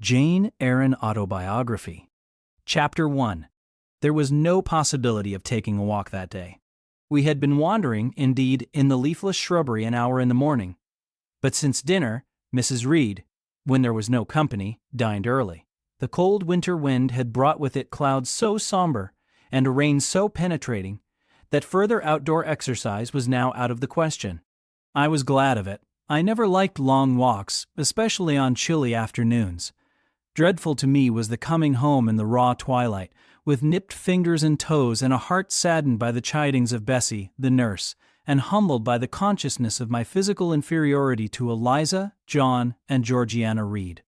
Jane Eyre Autobiography. Chapter 1. There was no possibility of taking a walk that day. We had been wandering, indeed, in the leafless shrubbery an hour in the morning. But since dinner, Mrs. Reed, when there was no company, dined early. The cold winter wind had brought with it clouds so somber, and a rain so penetrating, that further outdoor exercise was now out of the question. I was glad of it. I never liked long walks, especially on chilly afternoons. Dreadful to me was the coming home in the raw twilight, with nipped fingers and toes and a heart saddened by the chidings of Bessie, the nurse, and humbled by the consciousness of my physical inferiority to Eliza, John, and Georgiana Reed.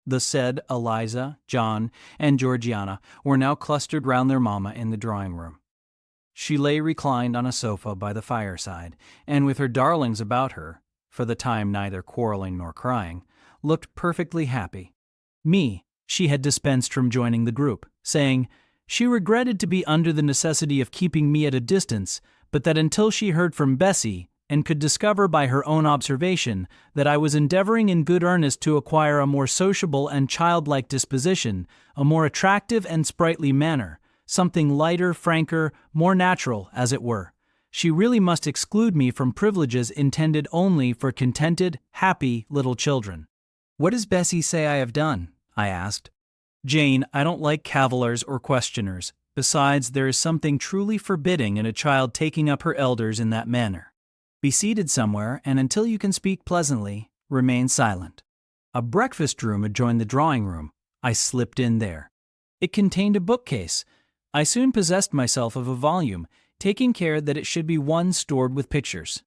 The said Eliza, John, and Georgiana were now clustered round their mamma in the drawing-room. She lay reclined on a sofa by the fireside, and with her darlings about her, for the time neither quarreling nor crying, looked perfectly happy. Me, she had dispensed from joining the group, saying, she regretted to be under the necessity of keeping me at a distance, but that until she heard from Bessie, and could discover by her own observation that I was endeavoring in good earnest to acquire a more sociable and childlike disposition, a more attractive and sprightly manner, something lighter, franker, more natural, as it were, she really must exclude me from privileges intended only for contented, happy little children. "What does Bessie say I have done?" I asked. "Jane, I don't like cavillers or questioners. Besides, there is something truly forbidding in a child taking up her elders in that manner. Be seated somewhere, and until you can speak pleasantly, remain silent." A breakfast room adjoined the drawing room. I slipped in there. It contained a bookcase. I soon possessed myself of a volume, taking care that it should be one stored with pictures.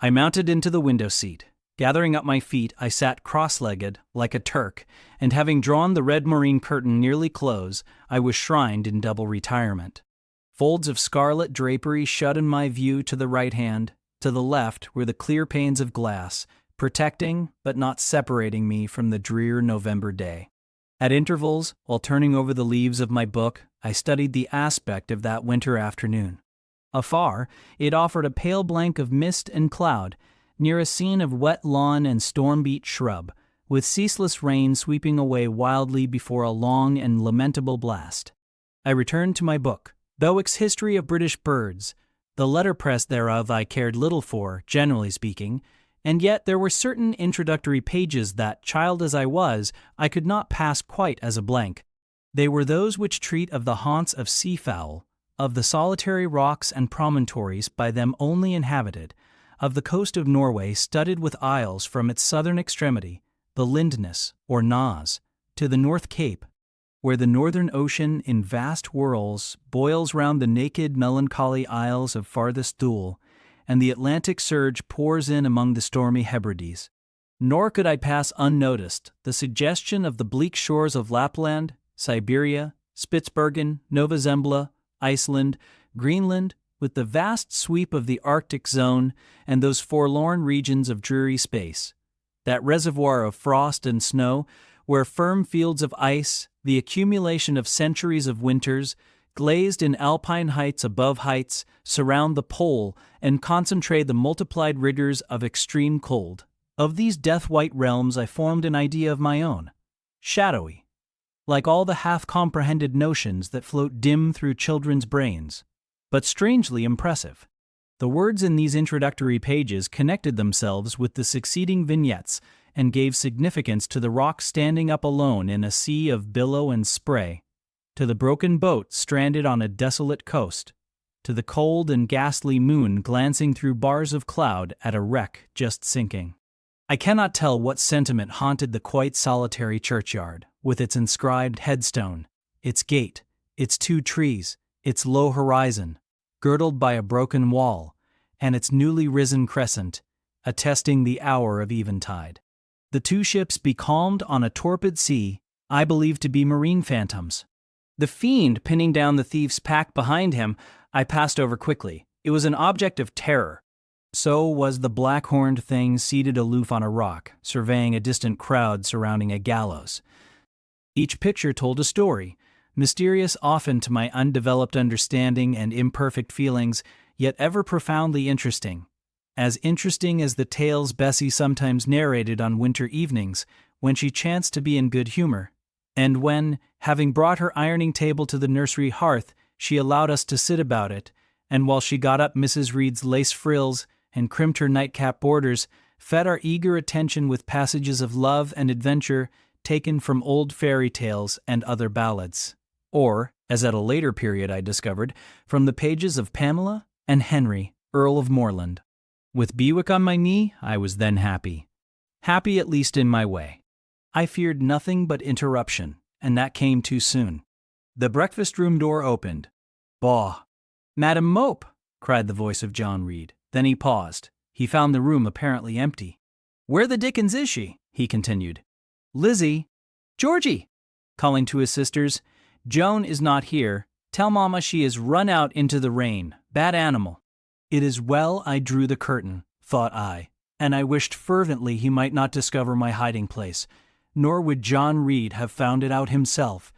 I mounted into the window seat. Gathering up my feet, I sat cross-legged, like a Turk, and having drawn the red moreen curtain nearly close, I was shrined in double retirement. Folds of scarlet drapery shut in my view to the right hand. To the left were the clear panes of glass, protecting but not separating me from the drear November day. At intervals, while turning over the leaves of my book, I studied the aspect of that winter afternoon. Afar, it offered a pale blank of mist and cloud, near a scene of wet lawn and storm-beat shrub, with ceaseless rain sweeping away wildly before a long and lamentable blast. I returned to my book, Bewick's History of British Birds. The letterpress thereof I cared little for, generally speaking, and yet there were certain introductory pages that, child as I was, I could not pass quite as a blank. They were those which treat of the haunts of seafowl, of the solitary rocks and promontories by them only inhabited, of the coast of Norway studded with isles from its southern extremity, the Lindness, or Naas, to the North Cape, where the northern ocean in vast whirls boils round the naked melancholy isles of farthest Thule, and the Atlantic surge pours in among the stormy Hebrides. Nor could I pass unnoticed the suggestion of the bleak shores of Lapland, Siberia, Spitzbergen, Nova Zembla, Iceland, Greenland, with the vast sweep of the Arctic zone and those forlorn regions of dreary space, that reservoir of frost and snow where firm fields of ice, the accumulation of centuries of winters, glazed in alpine heights above heights, surround the pole and concentrate the multiplied rigors of extreme cold. Of these death-white realms I formed an idea of my own, shadowy, like all the half-comprehended notions that float dim through children's brains, but strangely impressive. The words in these introductory pages connected themselves with the succeeding vignettes and gave significance to the rock standing up alone in a sea of billow and spray, to the broken boat stranded on a desolate coast, to the cold and ghastly moon glancing through bars of cloud at a wreck just sinking. I cannot tell what sentiment haunted the quite solitary churchyard, with its inscribed headstone, its gate, its 2 trees, its low horizon, girdled by a broken wall, and its newly risen crescent, attesting the hour of eventide. The 2 ships becalmed on a torpid sea, I believed to be marine phantoms. The fiend pinning down the thief's pack behind him, I passed over quickly. It was an object of terror. So was the black-horned thing seated aloof on a rock, surveying a distant crowd surrounding a gallows. Each picture told a story, mysterious often to my undeveloped understanding and imperfect feelings, yet ever profoundly interesting. As interesting as the tales Bessie sometimes narrated on winter evenings, when she chanced to be in good humor, And when, having brought her ironing table to the nursery hearth, she allowed us to sit about it, and while she got up Mrs. Reed's lace frills and crimped her nightcap borders, fed our eager attention with passages of love and adventure taken from old fairy tales and other ballads, or, as at a later period I discovered, from the pages of Pamela and Henry, Earl of Morland. With Bewick on my knee, I was then happy. Happy at least in my way. I feared nothing but interruption, and that came too soon. The breakfast-room door opened. "Baw! Madam Mope!" cried the voice of John Reed. Then he paused. He found the room apparently empty. "Where the dickens is she?" he continued. "Lizzie! Georgie!" Calling to his sisters, "Joan is not here. Tell Mamma she is run out into the rain. Bad animal." It is well I drew the curtain, thought I, and I wished fervently he might not discover my hiding place, nor would John Reed have found it out himself.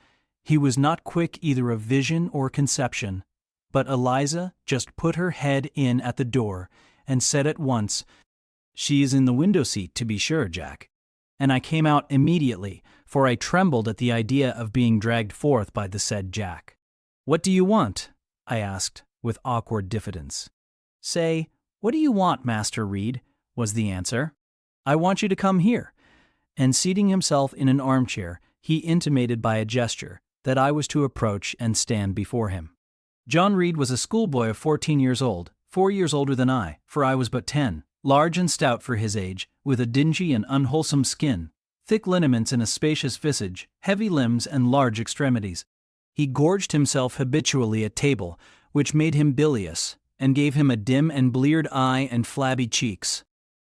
He was not quick either of vision or conception. But Eliza just put her head in at the door and said at once, "She is in the window seat, to be sure, Jack." And I came out immediately, for I trembled at the idea of being dragged forth by the said Jack. "What do you want?" I asked, with awkward diffidence. "Say, what do you want, Master Reed?" was the answer. "I want you to come here." And seating himself in an armchair, he intimated by a gesture that I was to approach and stand before him. John Reed was a schoolboy of 14 years old, 4 years older than I, for I was but 10, large and stout for his age, with a dingy and unwholesome skin, thick lineaments in a spacious visage, heavy limbs, and large extremities. He gorged himself habitually at table, which made him bilious, and gave him a dim and bleared eye and flabby cheeks.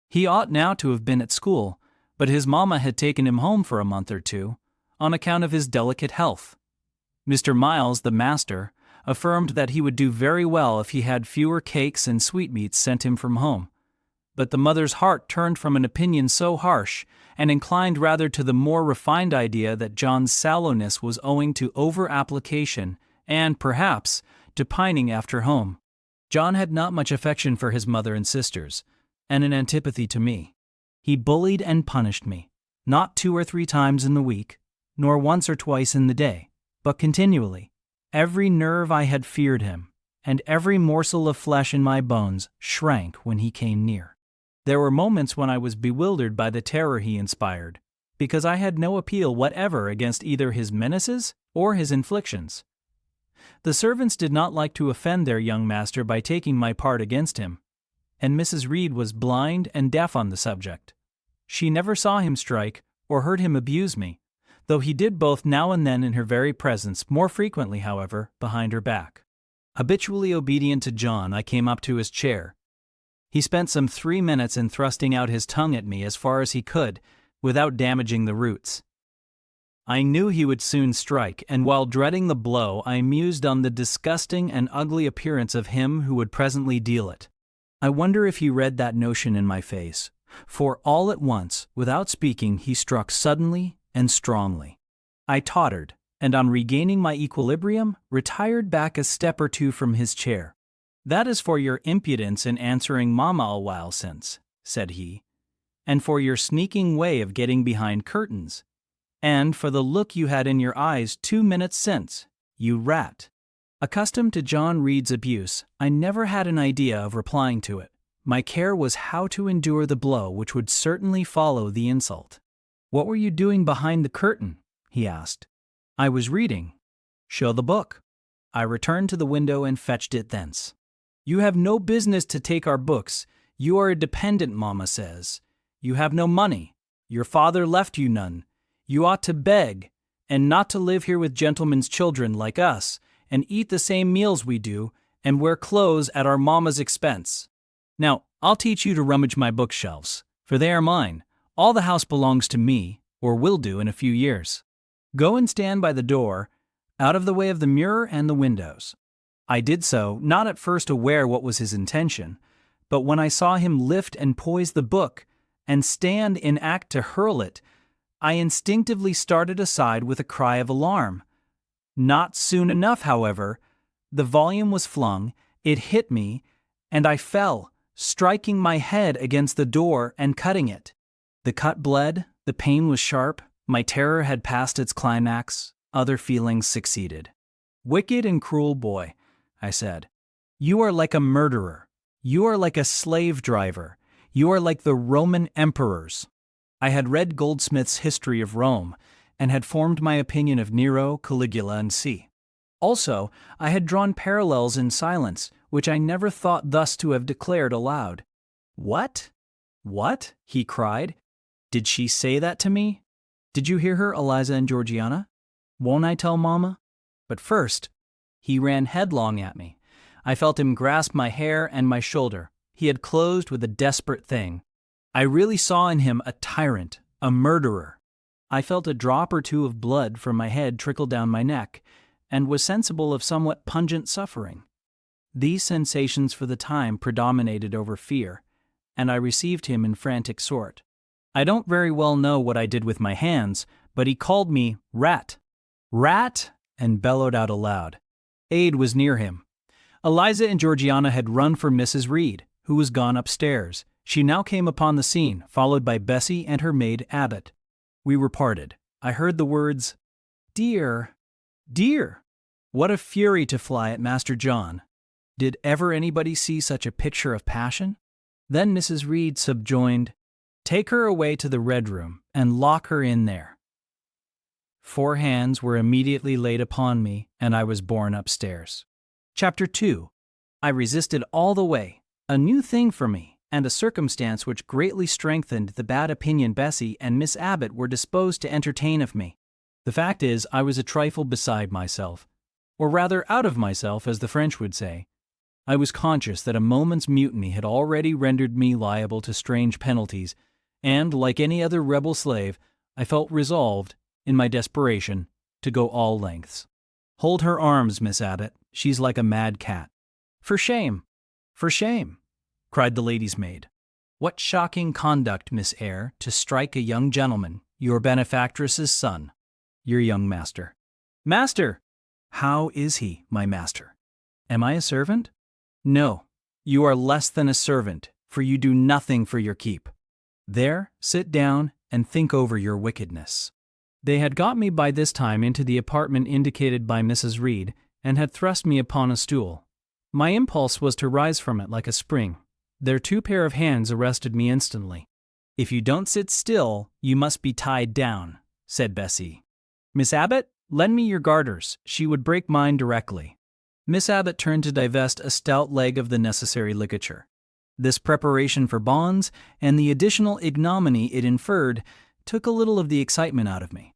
He ought now to have been at school, but his mamma had taken him home for a month or two, on account of his delicate health. Mr. Miles, the master, affirmed that he would do very well if he had fewer cakes and sweetmeats sent him from home. But the mother's heart turned from an opinion so harsh, and inclined rather to the more refined idea that John's sallowness was owing to over-application and, perhaps, to pining after home. John had not much affection for his mother and sisters, and an antipathy to me. He bullied and punished me, not 2 or 3 times in the week, nor once or twice in the day, but continually. Every nerve I had feared him, and every morsel of flesh in my bones shrank when he came near. There were moments when I was bewildered by the terror he inspired, because I had no appeal whatever against either his menaces or his inflictions. The servants did not like to offend their young master by taking my part against him, and Mrs. Reed was blind and deaf on the subject. She never saw him strike or heard him abuse me, though he did both now and then in her very presence, more frequently, however, behind her back. Habitually obedient to John, I came up to his chair. He spent some 3 minutes in thrusting out his tongue at me as far as he could, without damaging the roots. I knew he would soon strike, and while dreading the blow, I mused on the disgusting and ugly appearance of him who would presently deal it. I wonder if he read that notion in my face, for all at once, without speaking, he struck suddenly and strongly. I tottered, and on regaining my equilibrium, retired back a step or 2 from his chair. "That is for your impudence in answering Mamma a while since," said he, "and for your sneaking way of getting behind curtains, and for the look you had in your eyes 2 minutes since, you rat." Accustomed to John Reed's abuse, I never had an idea of replying to it. My care was how to endure the blow which would certainly follow the insult. "What were you doing behind the curtain?" he asked. "I was reading." "Show the book." I returned to the window and fetched it thence. "You have no business to take our books. You are a dependent, Mamma says. You have no money. Your father left you none. You ought to beg, and not to live here with gentlemen's children like us, and eat the same meals we do, and wear clothes at our mamma's expense. Now, I'll teach you to rummage my bookshelves, for they are mine. All the house belongs to me, or will do in a few years. Go and stand by the door, out of the way of the mirror and the windows." I did so, not at first aware what was his intention, but when I saw him lift and poise the book, and stand in act to hurl it, I instinctively started aside with a cry of alarm. Not soon enough, however. The volume was flung, it hit me, and I fell, striking my head against the door and cutting it. The cut bled, the pain was sharp, My terror had passed its climax, other feelings succeeded. "Wicked and cruel boy," I said. "You are like a murderer. You are like a slave driver. You are like the Roman emperors." I had read Goldsmith's History of Rome, and had formed my opinion of Nero, Caligula, and C. Also, I had drawn parallels in silence, which I never thought thus to have declared aloud. "What? What?" he cried. "Did she say that to me? Did you hear her, Eliza and Georgiana? Won't I tell Mama? But first—" He ran headlong at me. I felt him grasp my hair and my shoulder. He had closed with a desperate thing. I really saw in him a tyrant, a murderer. I felt a drop or two of blood from my head trickle down my neck, and was sensible of somewhat pungent suffering. These sensations for the time predominated over fear, and I received him in frantic sort. I don't very well know what I did with my hands, but he called me rat. "Rat!" and bellowed out aloud. Aid was near him. Eliza and Georgiana had run for Mrs. Reed, who was gone upstairs. She now came upon the scene, followed by Bessie and her maid Abbott. We were parted. I heard the words, "Dear, dear." What a fury to fly at Master John. Did ever anybody see such a picture of passion? Then Mrs. Reed subjoined, "Take her away to the Red Room, and lock her in there." 4 hands were immediately laid upon me, and I was borne upstairs. Chapter 2. I resisted all the way, a new thing for me, and a circumstance which greatly strengthened the bad opinion Bessie and Miss Abbott were disposed to entertain of me. The fact is, I was a trifle beside myself, or rather out of myself, as the French would say. I was conscious that a moment's mutiny had already rendered me liable to strange penalties, and, like any other rebel slave, I felt resolved, in my desperation, to go all lengths. "Hold her arms, Miss Abbott. She's like a mad cat." "For shame! For shame!" cried the lady's maid. "What shocking conduct, Miss Eyre, to strike a young gentleman, your benefactress's son, your young master." "Master! How is he, my master? Am I a servant? No, you are less than a servant, for you do nothing for your keep. There, sit down and think over your wickedness." They had got me by this time into the apartment indicated by Mrs. Reed, and had thrust me upon a stool. My impulse was to rise from it like a spring. Their 2 pair of hands arrested me instantly. "If you don't sit still, you must be tied down," said Bessie. "Miss Abbott, lend me your garters. She would break mine directly." Miss Abbott turned to divest a stout leg of the necessary ligature. This preparation for bonds, and the additional ignominy it inferred, took a little of the excitement out of me.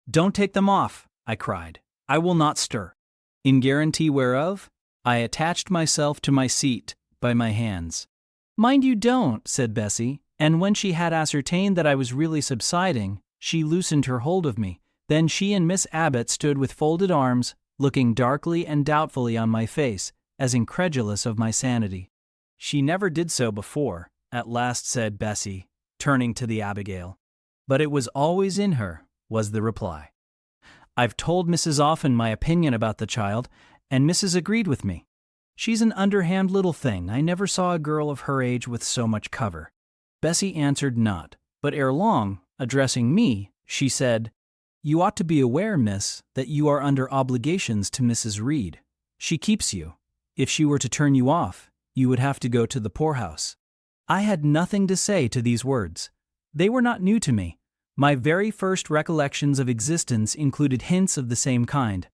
"Don't take them off," I cried. "I will not stir." In guarantee whereof, I attached myself to my seat by my hands. "Mind you don't," said Bessie, and when she had ascertained that I was really subsiding, she loosened her hold of me. Then she and Miss Abbott stood with folded arms, looking darkly and doubtfully on my face, as incredulous of my sanity. "She never did so before," at last said Bessie, turning to the Abigail. "But it was always in her," was the reply. "I've told Mrs. often my opinion about the child, and Mrs. agreed with me. She's an underhand little thing. I never saw a girl of her age with so much cover." Bessie answered not, but ere long, addressing me, she said, "You ought to be aware, miss, that you are under obligations to Mrs. Reed. She keeps you. If she were to turn you off, you would have to go to the poorhouse." I had nothing to say to these words. They were not new to me. My very first recollections of existence included hints of the same kind.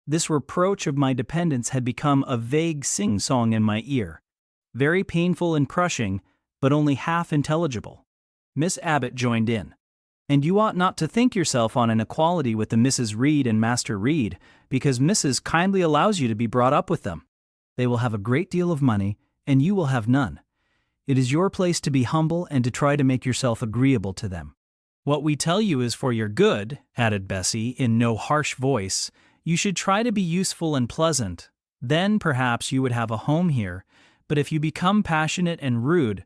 This reproach of my dependence had become a vague sing-song in my ear, very painful and crushing, but only half intelligible. Miss Abbott joined in. "And you ought not to think yourself on an equality with the Mrs. Reed and Master Reed, because Mrs. kindly allows you to be brought up with them. They will have a great deal of money, and you will have none. It is your place to be humble and to try to make yourself agreeable to them. What we tell you is for your good," added Bessie in no harsh voice. "You should try to be useful and pleasant. Then perhaps you would have a home here, but if you become passionate and rude,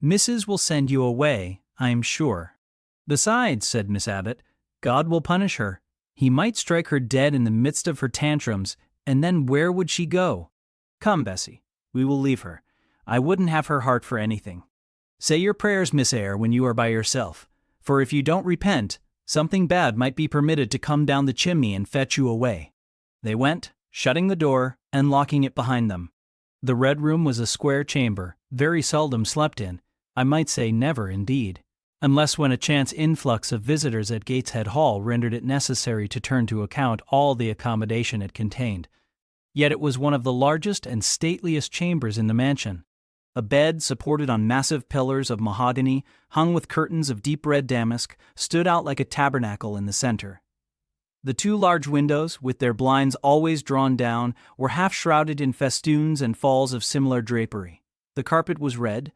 Mrs. will send you away, I am sure." "Besides," said Miss Abbott, "God will punish her. He might strike her dead in the midst of her tantrums, and then where would she go? Come, Bessie, we will leave her. I wouldn't have her heart for anything. Say your prayers, Miss Eyre, when you are by yourself, for if you don't repent, Something bad might be permitted to come down the chimney and fetch you away. They went, shutting the door and locking it behind them. The Red Room was a square chamber, very seldom slept in, I might say never indeed, unless when a chance influx of visitors at Gateshead Hall rendered it necessary to turn to account all the accommodation it contained. Yet it was one of the largest and stateliest chambers in the mansion. A bed supported on massive pillars of mahogany, hung with curtains of deep red damask, stood out like a tabernacle in the center. The two large windows, with their blinds always drawn down, were half shrouded in festoons and falls of similar drapery. The carpet was red.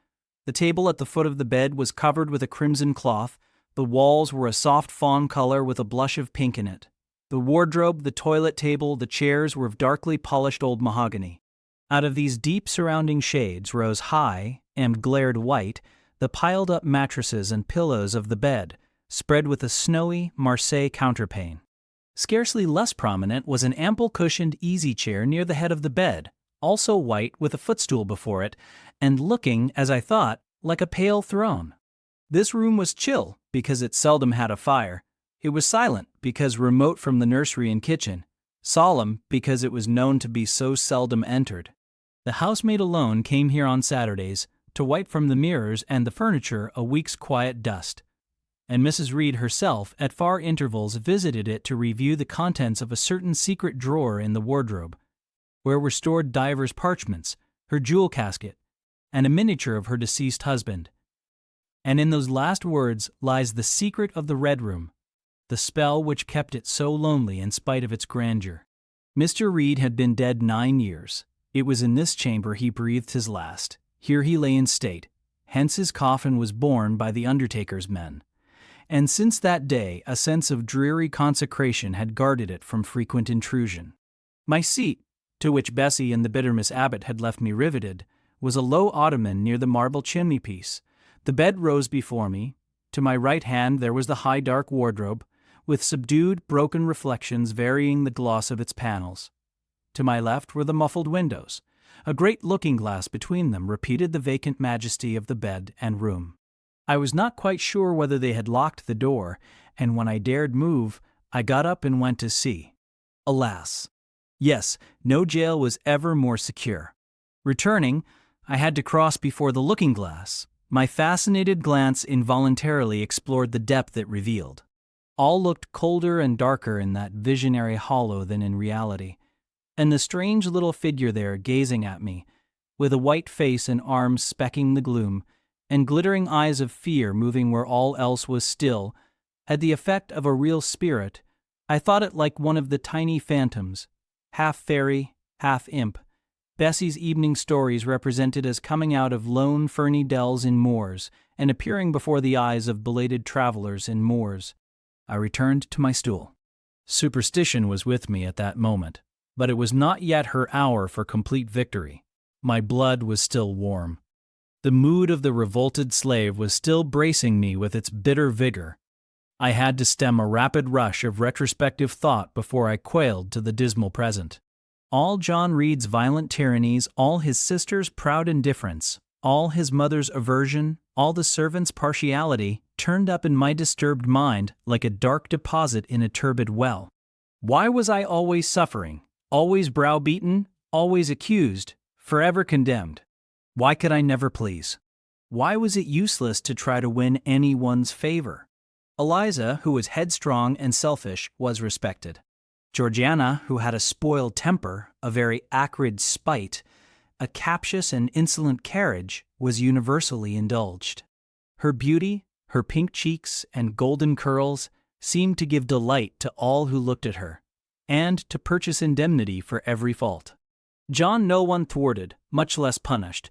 The table at the foot of the bed was covered with a crimson cloth. The walls were a soft fawn color with a blush of pink in it. The wardrobe, the toilet table, the chairs were of darkly polished old mahogany. Out of these deep surrounding shades rose high, and glared white, the piled-up mattresses and pillows of the bed, spread with a snowy Marseille counterpane. Scarcely less prominent was an ample cushioned easy-chair near the head of the bed, also white with a footstool before it, and looking, as I thought, like a pale throne. This room was chill, because it seldom had a fire. It was silent, because remote from the nursery and kitchen. Solemn, because it was known to be so seldom entered. The housemaid alone came here on Saturdays to wipe from the mirrors and the furniture a week's quiet dust, and Mrs. Reed herself at far intervals visited it to review the contents of a certain secret drawer in the wardrobe, where were stored divers parchments, her jewel casket, and a miniature of her deceased husband. And in those last words lies the secret of the Red Room, the spell which kept it so lonely in spite of its grandeur. Mr. Reed had been dead 9 years. It was in this chamber he breathed his last. Here he lay in state. Hence his coffin was borne by the undertaker's men. And since that day a sense of dreary consecration had guarded it from frequent intrusion. My seat, to which Bessie and the bitter Miss Abbott had left me riveted, was a low ottoman near the marble chimney-piece. The bed rose before me. To my right hand there was the high dark wardrobe, with subdued, broken reflections varying the gloss of its panels. To my left were the muffled windows. A great looking-glass between them repeated the vacant majesty of the bed and room. I was not quite sure whether they had locked the door, and when I dared move, I got up and went to see. Alas! Yes, no jail was ever more secure. Returning, I had to cross before the looking-glass. My fascinated glance involuntarily explored the depth it revealed. All looked colder and darker in that visionary hollow than in reality. And the strange little figure there gazing at me, with a white face and arms specking the gloom, and glittering eyes of fear moving where all else was still, had the effect of a real spirit. I thought it like one of the tiny phantoms, half fairy, half imp, Bessie's evening stories represented as coming out of lone ferny dells in moors and appearing before the eyes of belated travelers in moors. I returned to my stool. Superstition was with me at that moment. But it was not yet her hour for complete victory. My blood was still warm. The mood of the revolted slave was still bracing me with its bitter vigor. I had to stem a rapid rush of retrospective thought before I quailed to the dismal present. All John Reed's violent tyrannies, all his sister's proud indifference, all his mother's aversion, all the servants' partiality, turned up in my disturbed mind like a dark deposit in a turbid well. Why was I always suffering? Always browbeaten, always accused, forever condemned? Why could I never please? Why was it useless to try to win anyone's favor? Eliza, who was headstrong and selfish, was respected. Georgiana, who had a spoiled temper, a very acrid spite, a captious and insolent carriage, was universally indulged. Her beauty, her pink cheeks and golden curls seemed to give delight to all who looked at her, and to purchase indemnity for every fault. John no one thwarted, much less punished,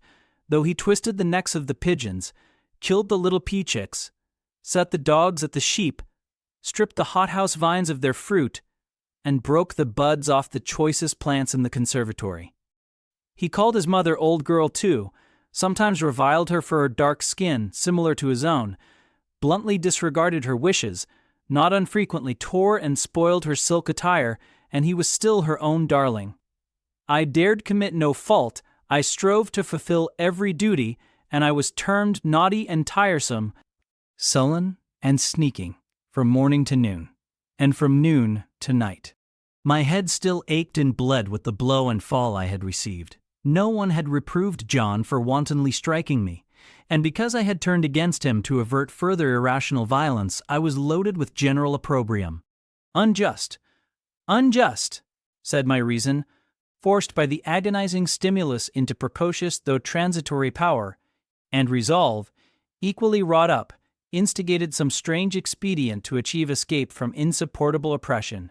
though he twisted the necks of the pigeons, killed the little pea-chicks, set the dogs at the sheep, stripped the hothouse vines of their fruit, and broke the buds off the choicest plants in the conservatory. He called his mother old girl too, sometimes reviled her for her dark skin, similar to his own, bluntly disregarded her wishes, not unfrequently tore and spoiled her silk attire, and he was still her own darling. I dared commit no fault, I strove to fulfill every duty, and I was termed naughty and tiresome, sullen and sneaking, from morning to noon, and from noon to night. My head still ached and bled with the blow and fall I had received. No one had reproved John for wantonly striking me, and because I had turned against him to avert further irrational violence, I was loaded with general opprobrium. Unjust, unjust, said my reason, forced by the agonizing stimulus into precocious though transitory power, and resolve, equally wrought up, instigated some strange expedient to achieve escape from insupportable oppression,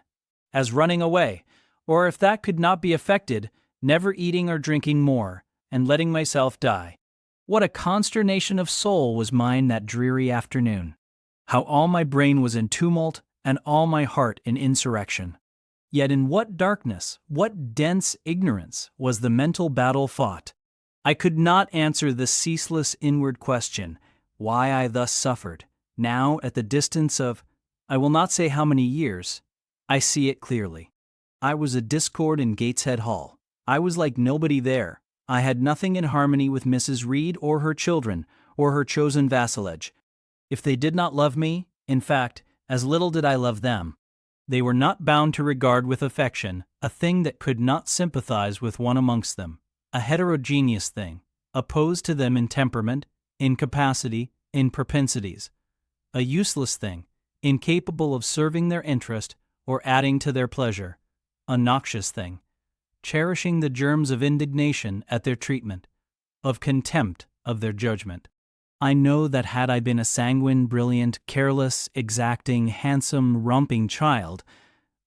as running away, or if that could not be effected, never eating or drinking more, and letting myself die. What a consternation of soul was mine that dreary afternoon! How all my brain was in tumult, and all my heart in insurrection. Yet in what darkness, what dense ignorance was the mental battle fought! I could not answer the ceaseless inward question, why I thus suffered. Now, at the distance of, I will not say how many years, I see it clearly. I was a discord in Gateshead Hall. I was like nobody there. I had nothing in harmony with Mrs. Reed or her children, or her chosen vassalage. If they did not love me, in fact, as little did I love them. They were not bound to regard with affection a thing that could not sympathize with one amongst them, a heterogeneous thing, opposed to them in temperament, in capacity, in propensities, a useless thing, incapable of serving their interest or adding to their pleasure, a noxious thing, cherishing the germs of indignation at their treatment, of contempt of their judgment. I know that had I been a sanguine, brilliant, careless, exacting, handsome, romping child,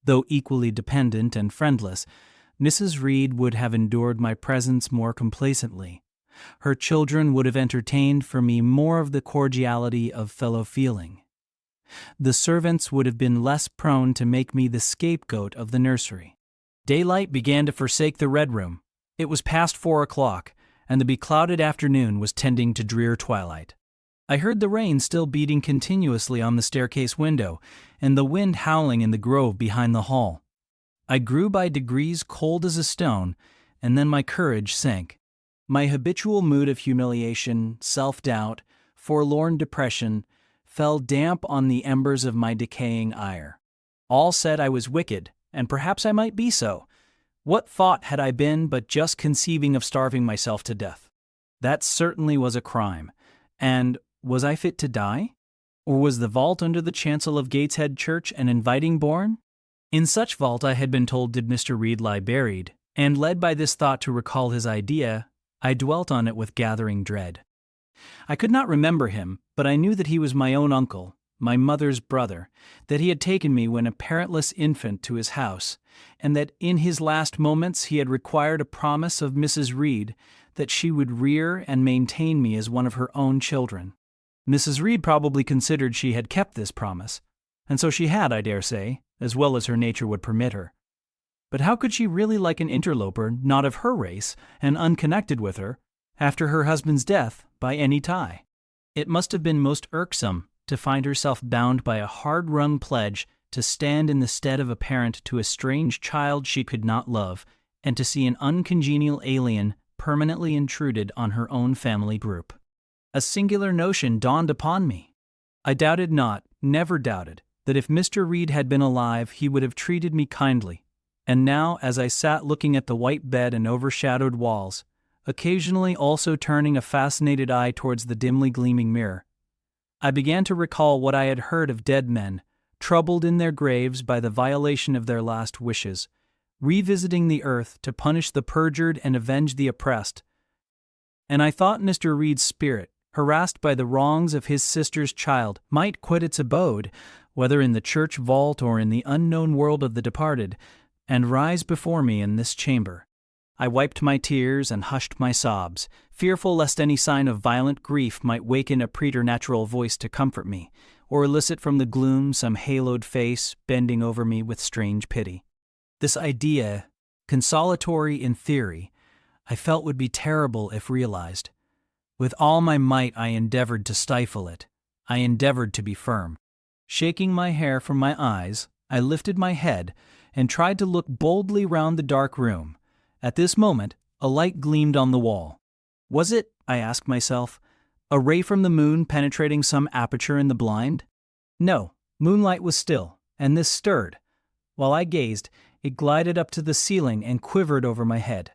though equally dependent and friendless, Mrs. Reed would have endured my presence more complacently. Her children would have entertained for me more of the cordiality of fellow-feeling. The servants would have been less prone to make me the scapegoat of the nursery. Daylight began to forsake the Red Room. It was past 4 o'clock, and the beclouded afternoon was tending to drear twilight. I heard the rain still beating continuously on the staircase window, and the wind howling in the grove behind the hall. I grew by degrees cold as a stone, and then my courage sank. My habitual mood of humiliation, self-doubt, forlorn depression, fell damp on the embers of my decaying ire. All said I was wicked, and perhaps I might be so. What thought had I been but just conceiving of starving myself to death? That certainly was a crime. And was I fit to die? Or was the vault under the chancel of Gateshead Church an inviting bourne? In such vault I had been told did Mr. Reed lie buried, and led by this thought to recall his idea, I dwelt on it with gathering dread. I could not remember him, but I knew that he was my own uncle, my mother's brother, that he had taken me when a parentless infant to his house, and that in his last moments he had required a promise of Mrs. Reed that she would rear and maintain me as one of her own children. Mrs. Reed probably considered she had kept this promise, and so she had, I dare say, as well as her nature would permit her. But how could she really like an interloper not of her race and unconnected with her, after her husband's death, by any tie? It must have been most irksome to find herself bound by a hard-run pledge to stand in the stead of a parent to a strange child she could not love, and to see an uncongenial alien permanently intruded on her own family group. A singular notion dawned upon me. I doubted not, never doubted, that if Mr. Reed had been alive he would have treated me kindly, and now, as I sat looking at the white bed and overshadowed walls, occasionally also turning a fascinated eye towards the dimly gleaming mirror, I began to recall what I had heard of dead men, troubled in their graves by the violation of their last wishes, revisiting the earth to punish the perjured and avenge the oppressed. And I thought Mr. Reed's spirit, harassed by the wrongs of his sister's child, might quit its abode, whether in the church vault or in the unknown world of the departed, and rise before me in this chamber. I wiped my tears and hushed my sobs, fearful lest any sign of violent grief might waken a preternatural voice to comfort me, or elicit from the gloom some haloed face bending over me with strange pity. This idea, consolatory in theory, I felt would be terrible if realized. With all my might I endeavored to stifle it. I endeavored to be firm. Shaking my hair from my eyes, I lifted my head and tried to look boldly round the dark room. At this moment, a light gleamed on the wall. Was it, I asked myself, a ray from the moon penetrating some aperture in the blind? No, Moonlight was still, and this stirred. While I gazed, it glided up to the ceiling and quivered over my head.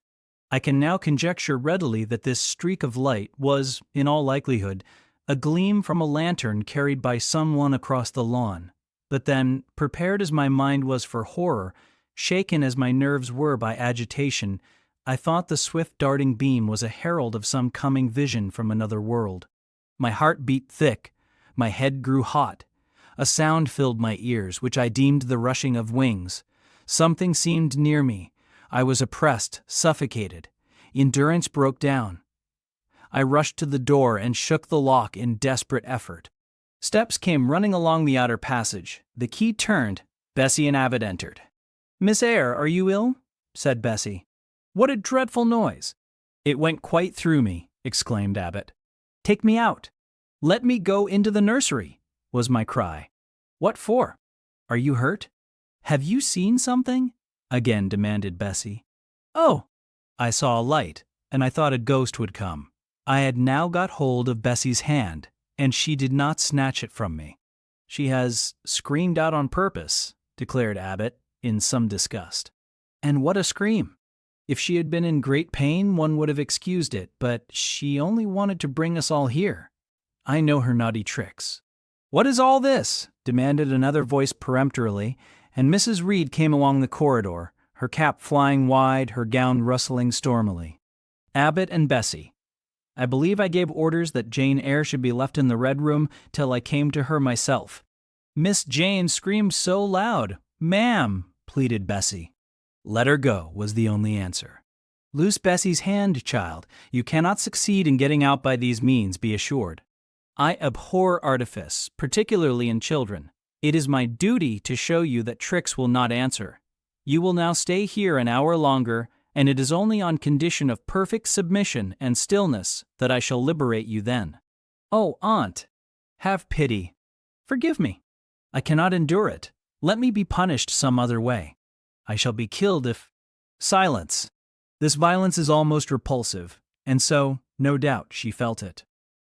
I can now conjecture readily that this streak of light was, in all likelihood, a gleam from a lantern carried by someone across the lawn. But then, prepared as my mind was for horror, shaken as my nerves were by agitation, I thought the swift darting beam was a herald of some coming vision from another world. My heart beat thick, my head grew hot. A sound filled my ears, which I deemed the rushing of wings. Something seemed near me. I was oppressed, suffocated. Endurance broke down. I rushed to the door and shook the lock in desperate effort. Steps came running along the outer passage. The key turned. Bessie and Abbott entered. "Miss Eyre, are you ill?" said Bessie. "What a dreadful noise!" "It went quite through me," exclaimed Abbott. "Take me out." "Let me go into the nursery," was my cry. "What for? Are you hurt? Have you seen something?" again demanded Bessie. "Oh!" I saw a light, and I thought a ghost would come. I had now got hold of Bessie's hand, and she did not snatch it from me. "She has screamed out on purpose," declared Abbott, in some disgust. "And what a scream! If she had been in great pain, one would have excused it, but she only wanted to bring us all here. I know her naughty tricks." "What is all this?" demanded another voice peremptorily, and Mrs. Reed came along the corridor, her cap flying wide, her gown rustling stormily. "Abbott and Bessie, I believe I gave orders that Jane Eyre should be left in the Red Room till I came to her myself." "Miss Jane screamed so loud, ma'am," pleaded Bessie. "Let her go," was the only answer. "Loose Bessie's hand, child. You cannot succeed in getting out by these means, be assured. I abhor artifice, particularly in children. It is my duty to show you that tricks will not answer. You will now stay here an hour longer, and it is only on condition of perfect submission and stillness that I shall liberate you then." "Oh, Aunt, have pity. Forgive me. I cannot endure it. Let me be punished some other way. I shall be killed if—" "Silence." This violence is almost repulsive, and so, no doubt, she felt it.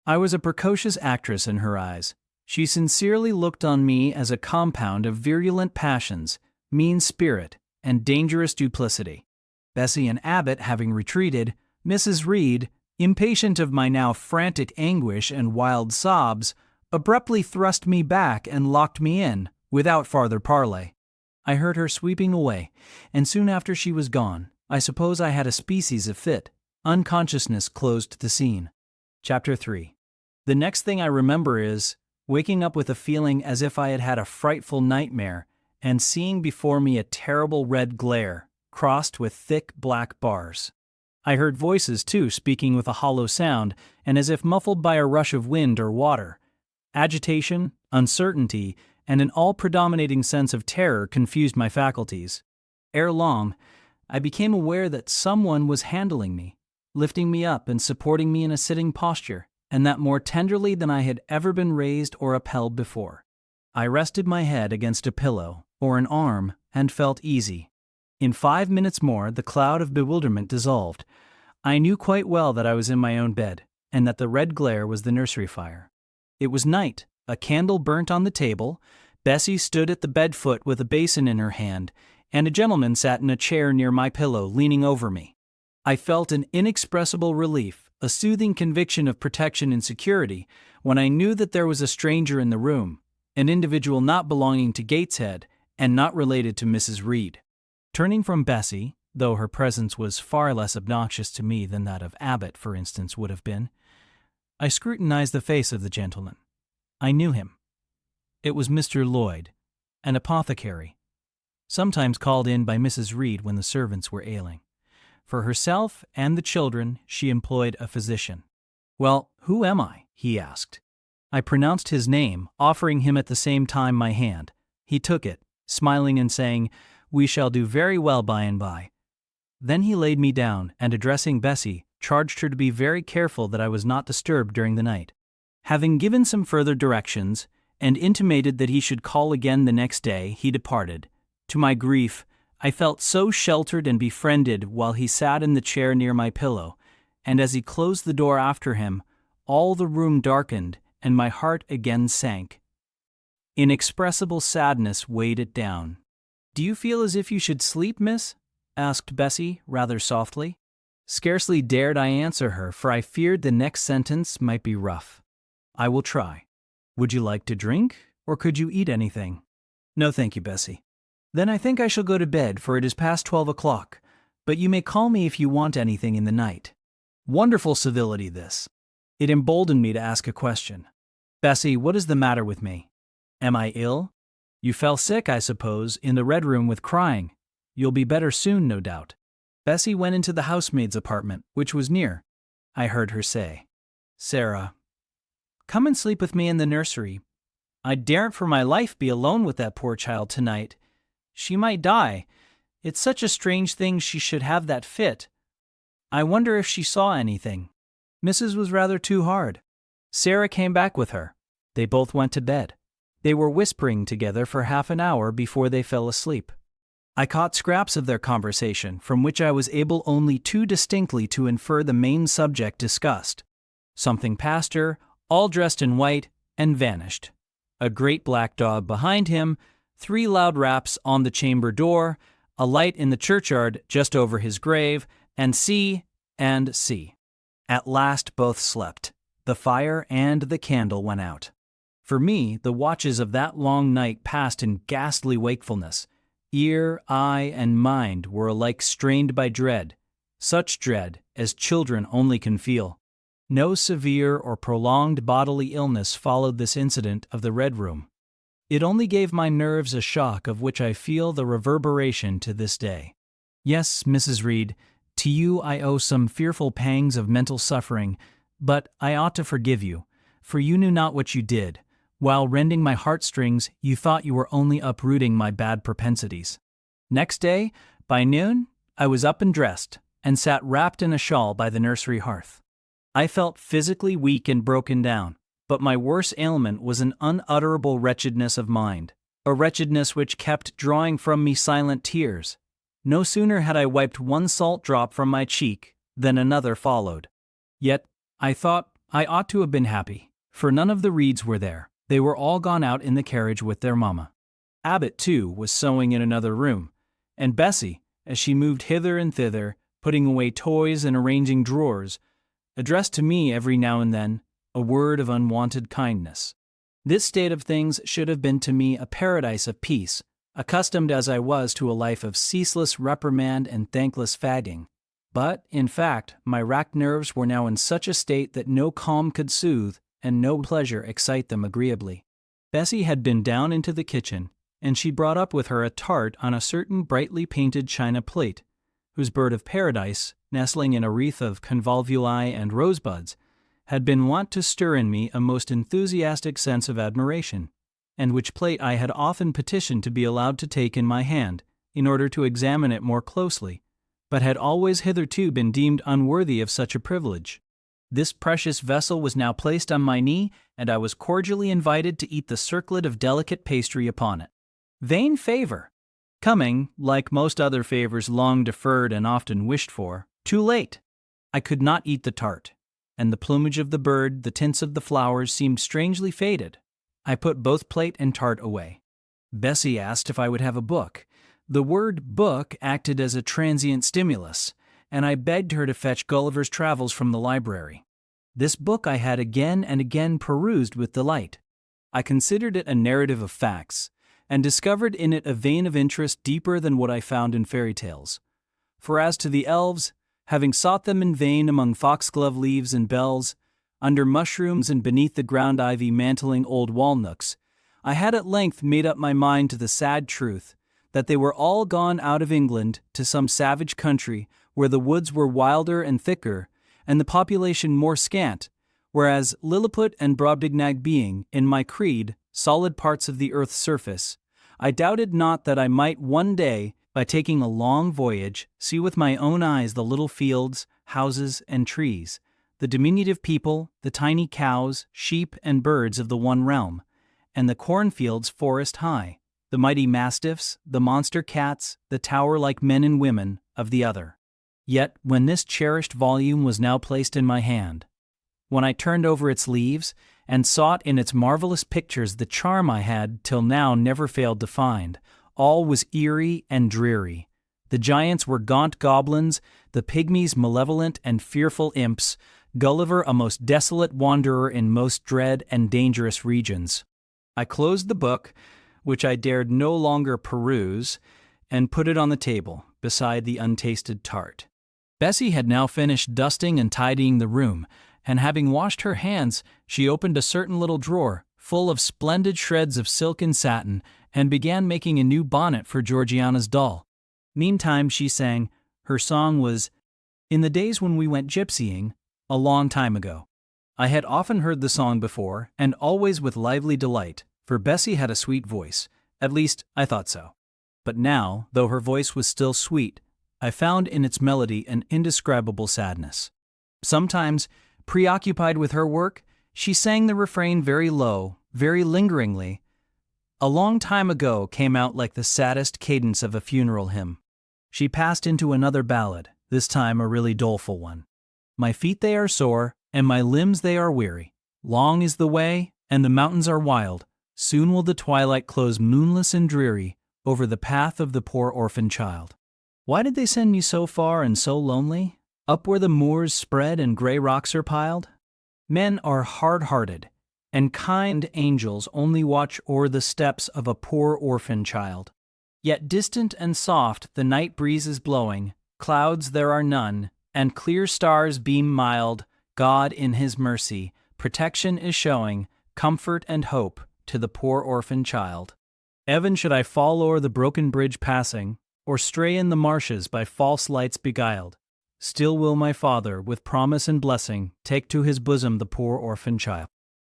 I was a precocious actress in her eyes. She sincerely looked on me as a compound of virulent passions, mean spirit, and dangerous duplicity. Bessie and Abbott having retreated, Mrs. Reed, impatient of my now frantic anguish and wild sobs, abruptly thrust me back and locked me in, without farther parley. I heard her sweeping away, and soon after she was gone, I suppose I had a species of fit. Unconsciousness closed the scene. Chapter 3. The next thing I remember is waking up with a feeling as if I had had a frightful nightmare and seeing before me a terrible red glare, crossed with thick black bars. I heard voices, too, speaking with a hollow sound and as if muffled by a rush of wind or water. Agitation, uncertainty, and an all-predominating sense of terror confused my faculties. Ere long, I became aware that someone was handling me, lifting me up and supporting me in a sitting posture, and that more tenderly than I had ever been raised or upheld before. I rested my head against a pillow or an arm and felt easy. In 5 minutes more, the cloud of bewilderment dissolved. I knew quite well that I was in my own bed, and that the red glare was the nursery fire. It was night, a candle burnt on the table, Bessie stood at the bed foot with a basin in her hand, and a gentleman sat in a chair near my pillow, leaning over me. I felt an inexpressible relief, a soothing conviction of protection and security, when I knew that there was a stranger in the room, an individual not belonging to Gateshead and not related to Mrs. Reed. Turning from Bessie, though her presence was far less obnoxious to me than that of Abbott, for instance, would have been, I scrutinized the face of the gentleman. I knew him. It was Mr. Lloyd, an apothecary, sometimes called in by Mrs. Reed when the servants were ailing. For herself and the children, she employed a physician. "Well, who am I?" he asked. I pronounced his name, offering him at the same time my hand. He took it, smiling and saying, "We shall do very well by and by." Then he laid me down, and addressing Bessie, charged her to be very careful that I was not disturbed during the night. Having given some further directions, and intimated that he should call again the next day, he departed. To my grief, I felt so sheltered and befriended while he sat in the chair near my pillow, and as he closed the door after him, all the room darkened, and my heart again sank. Inexpressible sadness weighed it down. "Do you feel as if you should sleep, miss?" asked Bessie, rather softly. Scarcely dared I answer her, for I feared the next sentence might be rough. "I will try. Would you like to drink, or could you eat anything?" "No, thank you, Bessie." "Then I think I shall go to bed, for it is past 12 o'clock, but you may call me if you want anything in the night." Wonderful civility, this. It emboldened me to ask a question. "Bessie, what is the matter with me? Am I ill? You fell sick, I suppose, in the red room with crying. You'll be better soon, no doubt." Bessie went into the housemaid's apartment, which was near. I heard her say, "Sarah, come and sleep with me in the nursery. I daren't for my life be alone with that poor child tonight. She might die. It's such a strange thing she should have that fit. I wonder if she saw anything." Mrs. was rather too hard. Sarah came back with her. They both went to bed. They were whispering together for half an hour before they fell asleep. I caught scraps of their conversation, from which I was able only too distinctly to infer the main subject discussed. Something passed her, all dressed in white, and vanished. A great black dog behind him, 3 loud raps on the chamber door, a light in the churchyard just over his grave, and C. At last both slept. The fire and the candle went out. For me, the watches of that long night passed in ghastly wakefulness. Ear, eye, and mind were alike strained by dread, such dread as children only can feel. No severe or prolonged bodily illness followed this incident of the Red Room. It only gave my nerves a shock of which I feel the reverberation to this day. Yes, Mrs. Reed, to you I owe some fearful pangs of mental suffering, but I ought to forgive you, for you knew not what you did. While rending my heartstrings, you thought you were only uprooting my bad propensities. Next day, by noon, I was up and dressed, and sat wrapped in a shawl by the nursery hearth. I felt physically weak and broken down, but my worst ailment was an unutterable wretchedness of mind, a wretchedness which kept drawing from me silent tears. No sooner had I wiped one salt drop from my cheek than another followed. Yet, I thought I ought to have been happy, for none of the Reeds were there. They were all gone out in the carriage with their mamma. Abbott, too, was sewing in another room, and Bessie, as she moved hither and thither, putting away toys and arranging drawers, addressed to me every now and then a word of unwonted kindness. This state of things should have been to me a paradise of peace, accustomed as I was to a life of ceaseless reprimand and thankless fagging. But, in fact, my racked nerves were now in such a state that no calm could soothe, and no pleasure excite them agreeably. Bessie had been down into the kitchen, and she brought up with her a tart on a certain brightly painted china plate, whose bird of paradise, nestling in a wreath of convolvuli and rosebuds, had been wont to stir in me a most enthusiastic sense of admiration, and which plate I had often petitioned to be allowed to take in my hand, in order to examine it more closely, but had always hitherto been deemed unworthy of such a privilege. This precious vessel was now placed on my knee, and I was cordially invited to eat the circlet of delicate pastry upon it. Vain favor! Coming, like most other favors long deferred and often wished for, too late. I could not eat the tart, and the plumage of the bird, the tints of the flowers seemed strangely faded. I put both plate and tart away. Bessie asked if I would have a book. The word book acted as a transient stimulus, and I begged her to fetch Gulliver's Travels from the library. This book I had again and again perused with delight. I considered it a narrative of facts, and discovered in it a vein of interest deeper than what I found in fairy tales. For as to the elves, having sought them in vain among foxglove leaves and bells, under mushrooms and beneath the ground ivy mantling old walnuts, I had at length made up my mind to the sad truth that they were all gone out of England to some savage country where the woods were wilder and thicker, and the population more scant, whereas Lilliput and Brobdingnag being, in my creed, solid parts of the earth's surface, I doubted not that I might one day, by taking a long voyage, see with my own eyes the little fields, houses, and trees, the diminutive people, the tiny cows, sheep, and birds of the one realm, and the cornfields forest high, the mighty mastiffs, the monster cats, the tower-like men and women of the other. Yet, when this cherished volume was now placed in my hand, when I turned over its leaves, and sought in its marvelous pictures the charm I had till now never failed to find. All was eerie and dreary. The giants were gaunt goblins, the pygmies malevolent and fearful imps, Gulliver a most desolate wanderer in most dread and dangerous regions. I closed the book, which I dared no longer peruse, and put it on the table, beside the untasted tart. Bessie had now finished dusting and tidying the room, and having washed her hands, she opened a certain little drawer, full of splendid shreds of silk and satin, and began making a new bonnet for Georgiana's doll. Meantime she sang. Her song was, "In the days when we went gypsying, a long time ago." I had often heard the song before, and always with lively delight, for Bessie had a sweet voice. At least, I thought so. But now, though her voice was still sweet, I found in its melody an indescribable sadness. Sometimes, preoccupied with her work, she sang the refrain very low, very lingeringly. A long time ago came out like the saddest cadence of a funeral hymn. She passed into another ballad, this time a really doleful one. My feet they are sore, and my limbs they are weary. Long is the way, and the mountains are wild. Soon will the twilight close moonless and dreary over the path of the poor orphan child. Why did they send me so far and so lonely? Up where the moors spread and gray rocks are piled? Men are hard-hearted, and kind angels only watch o'er the steps of a poor orphan child. Yet distant and soft the night breeze is blowing, clouds there are none, and clear stars beam mild. God in his mercy, protection is showing, comfort and hope to the poor orphan child. Evan should I fall o'er the broken bridge passing, or stray in the marshes by false lights beguiled, still will my Father, with promise and blessing, take to his bosom the poor orphan child.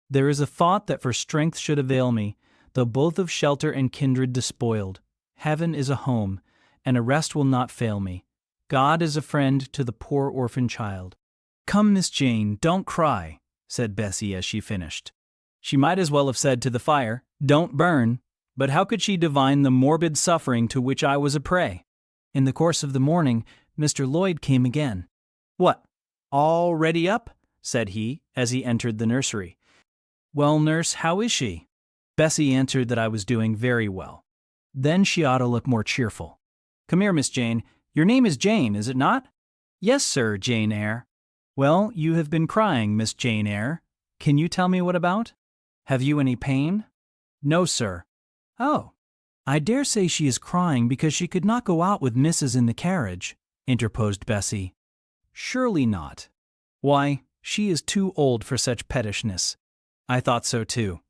There is a thought that for strength should avail me, though both of shelter and kindred despoiled. Heaven is a home, and a rest will not fail me. God is a friend to the poor orphan child. Come, Miss Jane, don't cry, said Bessie as she finished. She might as well have said to the fire, don't burn, but how could she divine the morbid suffering to which I was a prey? In the course of the morning, Mr. Lloyd came again. What, all ready up? Said he, as he entered the nursery. Well, nurse, how is she? Bessie answered that I was doing very well. Then she ought to look more cheerful. Come here, Miss Jane. Your name is Jane, is it not? Yes, sir, Jane Eyre. Well, you have been crying, Miss Jane Eyre. Can you tell me what about? Have you any pain? No, sir. Oh, I dare say she is crying because she could not go out with Mrs. in the carriage, interposed Bessie. Surely not. Why, she is too old for such pettishness. I thought so too.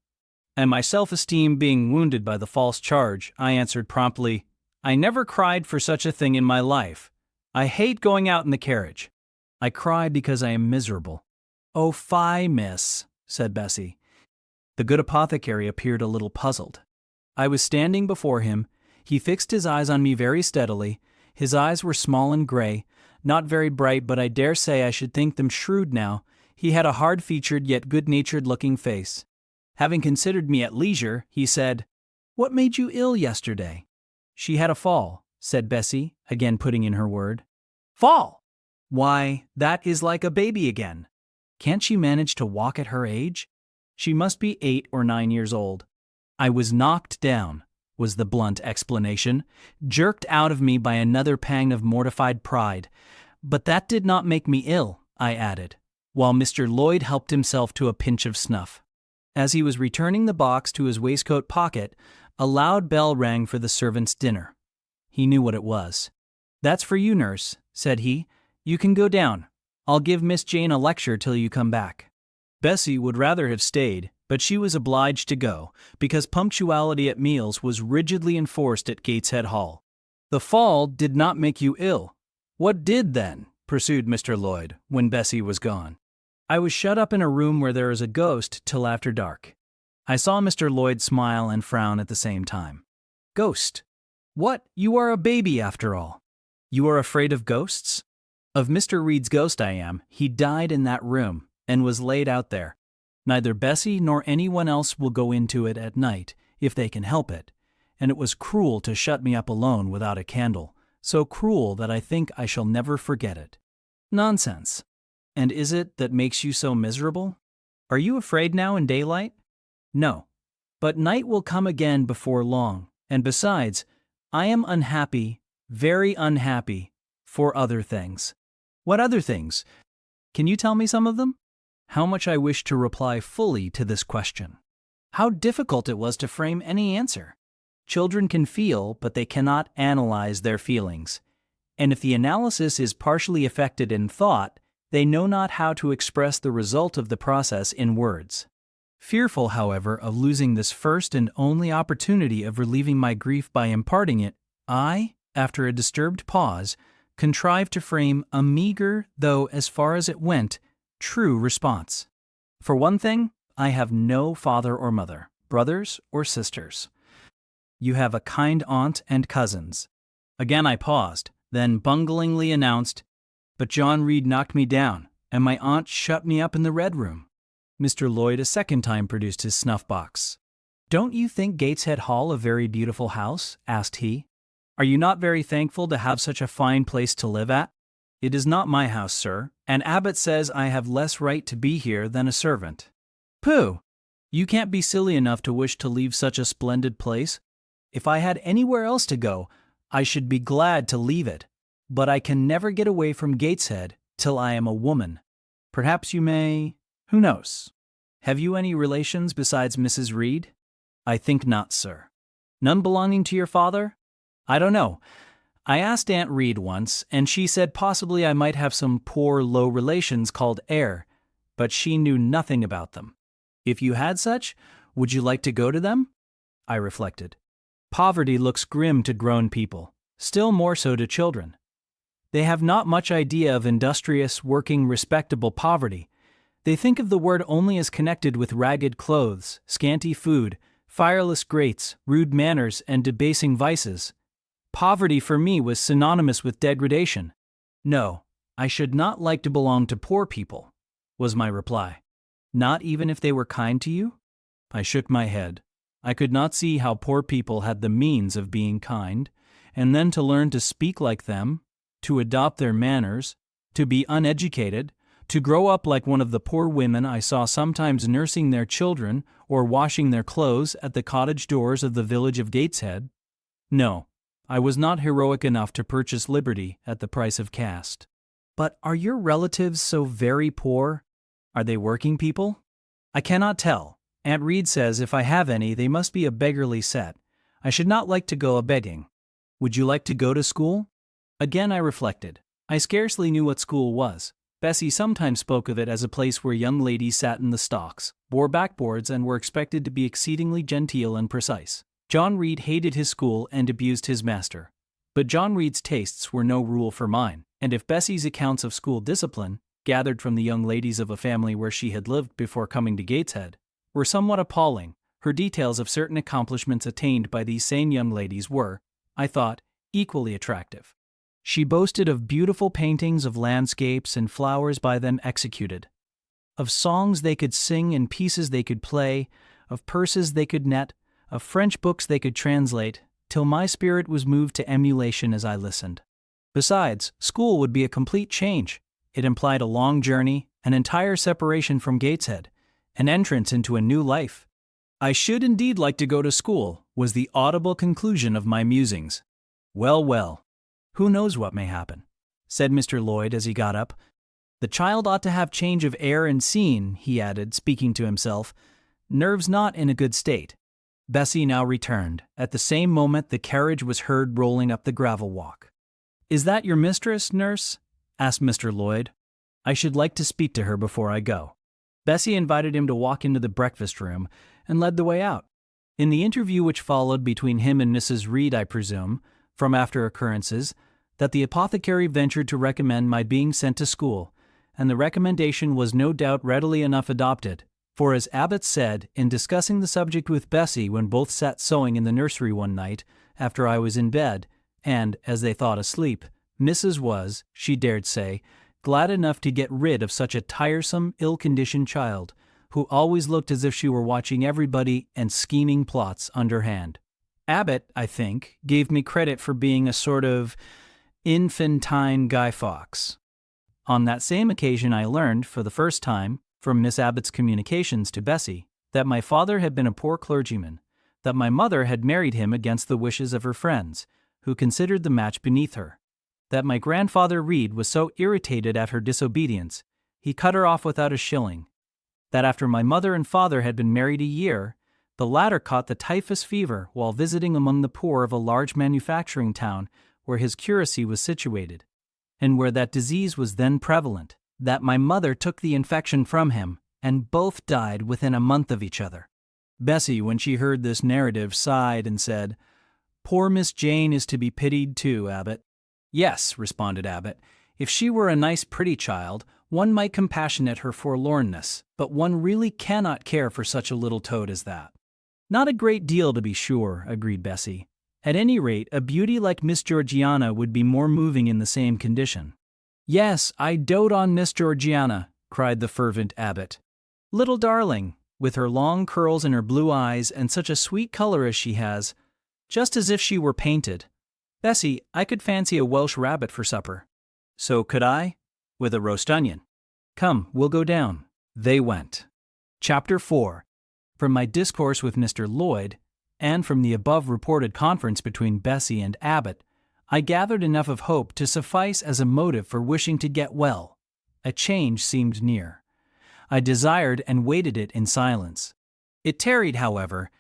And my self-esteem being wounded by the false charge, I answered promptly, I never cried for such a thing in my life. I hate going out in the carriage. I cry because I am miserable. Oh, fie, miss, said Bessie. The good apothecary appeared a little puzzled. I was standing before him. He fixed his eyes on me very steadily. His eyes were small and gray, not very bright, but I dare say I should think them shrewd now. He had a hard-featured yet good-natured-looking face. Having considered me at leisure, he said, What made you ill yesterday? She had a fall, said Bessie, again putting in her word. Fall! Why, that is like a baby again. Can't she manage to walk at her age? She must be 8 or 9 years old. I was knocked down, was the blunt explanation, jerked out of me by another pang of mortified pride. But that did not make me ill, I added, while Mr. Lloyd helped himself to a pinch of snuff. As he was returning the box to his waistcoat pocket, a loud bell rang for the servants' dinner. He knew what it was. That's for you, nurse, said he. You can go down. I'll give Miss Jane a lecture till you come back. Bessie would rather have stayed, but she was obliged to go, because punctuality at meals was rigidly enforced at Gateshead Hall. The fall did not make you ill. What did then? Pursued Mr. Lloyd, when Bessie was gone. I was shut up in a room where there is a ghost till after dark. I saw Mr. Lloyd smile and frown at the same time. Ghost? What? You are a baby after all. You are afraid of ghosts? Of Mr. Reed's ghost I am. He died in that room, and was laid out there. Neither Bessie nor anyone else will go into it at night, if they can help it, and it was cruel to shut me up alone without a candle, so cruel that I think I shall never forget it. Nonsense. And is it that makes you so miserable? Are you afraid now in daylight? No. But night will come again before long, and besides, I am unhappy, very unhappy, for other things. What other things? Can you tell me some of them? How much I wished to reply fully to this question. How difficult it was to frame any answer. Children can feel, but they cannot analyze their feelings. And if the analysis is partially effected in thought, they know not how to express the result of the process in words. Fearful, however, of losing this first and only opportunity of relieving my grief by imparting it, I, after a disturbed pause, contrived to frame a meager, though as far as it went, true response. For one thing, I have no father or mother, brothers or sisters. You have a kind aunt and cousins. Again I paused, then bunglingly announced, but John Reed knocked me down, and my aunt shut me up in the Red Room. Mr. Lloyd a second time produced his snuff-box. Don't you think Gateshead Hall a very beautiful house? Asked he. Are you not very thankful to have such a fine place to live at? It is not my house, sir, and Abbot says I have less right to be here than a servant. Pooh! You can't be silly enough to wish to leave such a splendid place. If I had anywhere else to go, I should be glad to leave it, but I can never get away from Gateshead till I am a woman. Perhaps you may... Who knows? Have you any relations besides Mrs. Reed? I think not, sir. None belonging to your father? I don't know. I asked Aunt Reed once, and she said possibly I might have some poor, low relations called EYRE, but she knew nothing about them. If you had such, would you like to go to them? I reflected. Poverty looks grim to grown people, still more so to children. They have not much idea of industrious, working, respectable poverty. They think of the word only as connected with ragged clothes, scanty food, fireless grates, rude manners, and debasing vices. Poverty for me was synonymous with degradation. No, I should not like to belong to poor people, was my reply. Not even if they were kind to you? I shook my head. I could not see how poor people had the means of being kind, and then to learn to speak like them, to adopt their manners, to be uneducated, to grow up like one of the poor women I saw sometimes nursing their children or washing their clothes at the cottage doors of the village of Gateshead. No, I was not heroic enough to purchase liberty at the price of caste. But are your relatives so very poor? Are they working people? I cannot tell. Aunt Reed says if I have any, they must be a beggarly set. I should not like to go a-begging. Would you like to go to school? Again I reflected. I scarcely knew what school was. Bessie sometimes spoke of it as a place where young ladies sat in the stocks, bore backboards, and were expected to be exceedingly genteel and precise. John Reed hated his school and abused his master. But John Reed's tastes were no rule for mine, and if Bessie's accounts of school discipline, gathered from the young ladies of a family where she had lived before coming to Gateshead, were somewhat appalling, her details of certain accomplishments attained by these same young ladies were, I thought, equally attractive. She boasted of beautiful paintings of landscapes and flowers by them executed, of songs they could sing and pieces they could play, of purses they could net, of French books they could translate, till my spirit was moved to emulation as I listened. Besides, school would be a complete change. It implied a long journey, an entire separation from Gateshead, an entrance into a new life. I should indeed like to go to school, was the audible conclusion of my musings. Well, well. Who knows what may happen, said Mr. Lloyd as he got up. The child ought to have change of air and scene, he added, speaking to himself. Nerves not in a good state. Bessie now returned. At the same moment the carriage was heard rolling up the gravel walk. Is that your mistress, nurse? Asked Mr. Lloyd. I should like to speak to her before I go. Bessie invited him to walk into the breakfast room and led the way out. In the interview which followed between him and Mrs. Reed, I presume, from after occurrences, that the apothecary ventured to recommend my being sent to school, and the recommendation was no doubt readily enough adopted, for as Abbot said, in discussing the subject with Bessie when both sat sewing in the nursery one night, after I was in bed, and, as they thought, asleep, Mrs. was, she dared say, glad enough to get rid of such a tiresome, ill-conditioned child, who always looked as if she were watching everybody and scheming plots underhand. Abbot, I think, gave me credit for being a sort of infantine Guy Fawkes. On that same occasion I learned, for the first time, from Miss Abbott's communications to Bessie, that my father had been a poor clergyman, that my mother had married him against the wishes of her friends, who considered the match beneath her, that my grandfather Reed was so irritated at her disobedience, he cut her off without a shilling, that after my mother and father had been married a year, the latter caught the typhus fever while visiting among the poor of a large manufacturing town where his curacy was situated, and where that disease was then prevalent, that my mother took the infection from him, and both died within a month of each other. Bessie, when she heard this narrative, sighed and said, "Poor Miss Jane is to be pitied too, Abbot." "Yes," responded Abbot, "if she were a nice pretty child, one might compassionate her forlornness, but one really cannot care for such a little toad as that." "Not a great deal, to be sure," agreed Bessie. "At any rate, a beauty like Miss Georgiana would be more moving in the same condition." "Yes, I dote on Miss Georgiana," cried the fervent Abbot. "Little darling, with her long curls and her blue eyes and such a sweet color as she has, just as if she were painted. Bessie, I could fancy a Welsh rabbit for supper." "So could I, with a roast onion. Come, we'll go down." They went. Chapter 4. From my discourse with Mr. Lloyd, and from the above reported conference between Bessie and Abbot, I gathered enough of hope to suffice as a motive for wishing to get well. A change seemed near. I desired and waited it in silence. It tarried, however.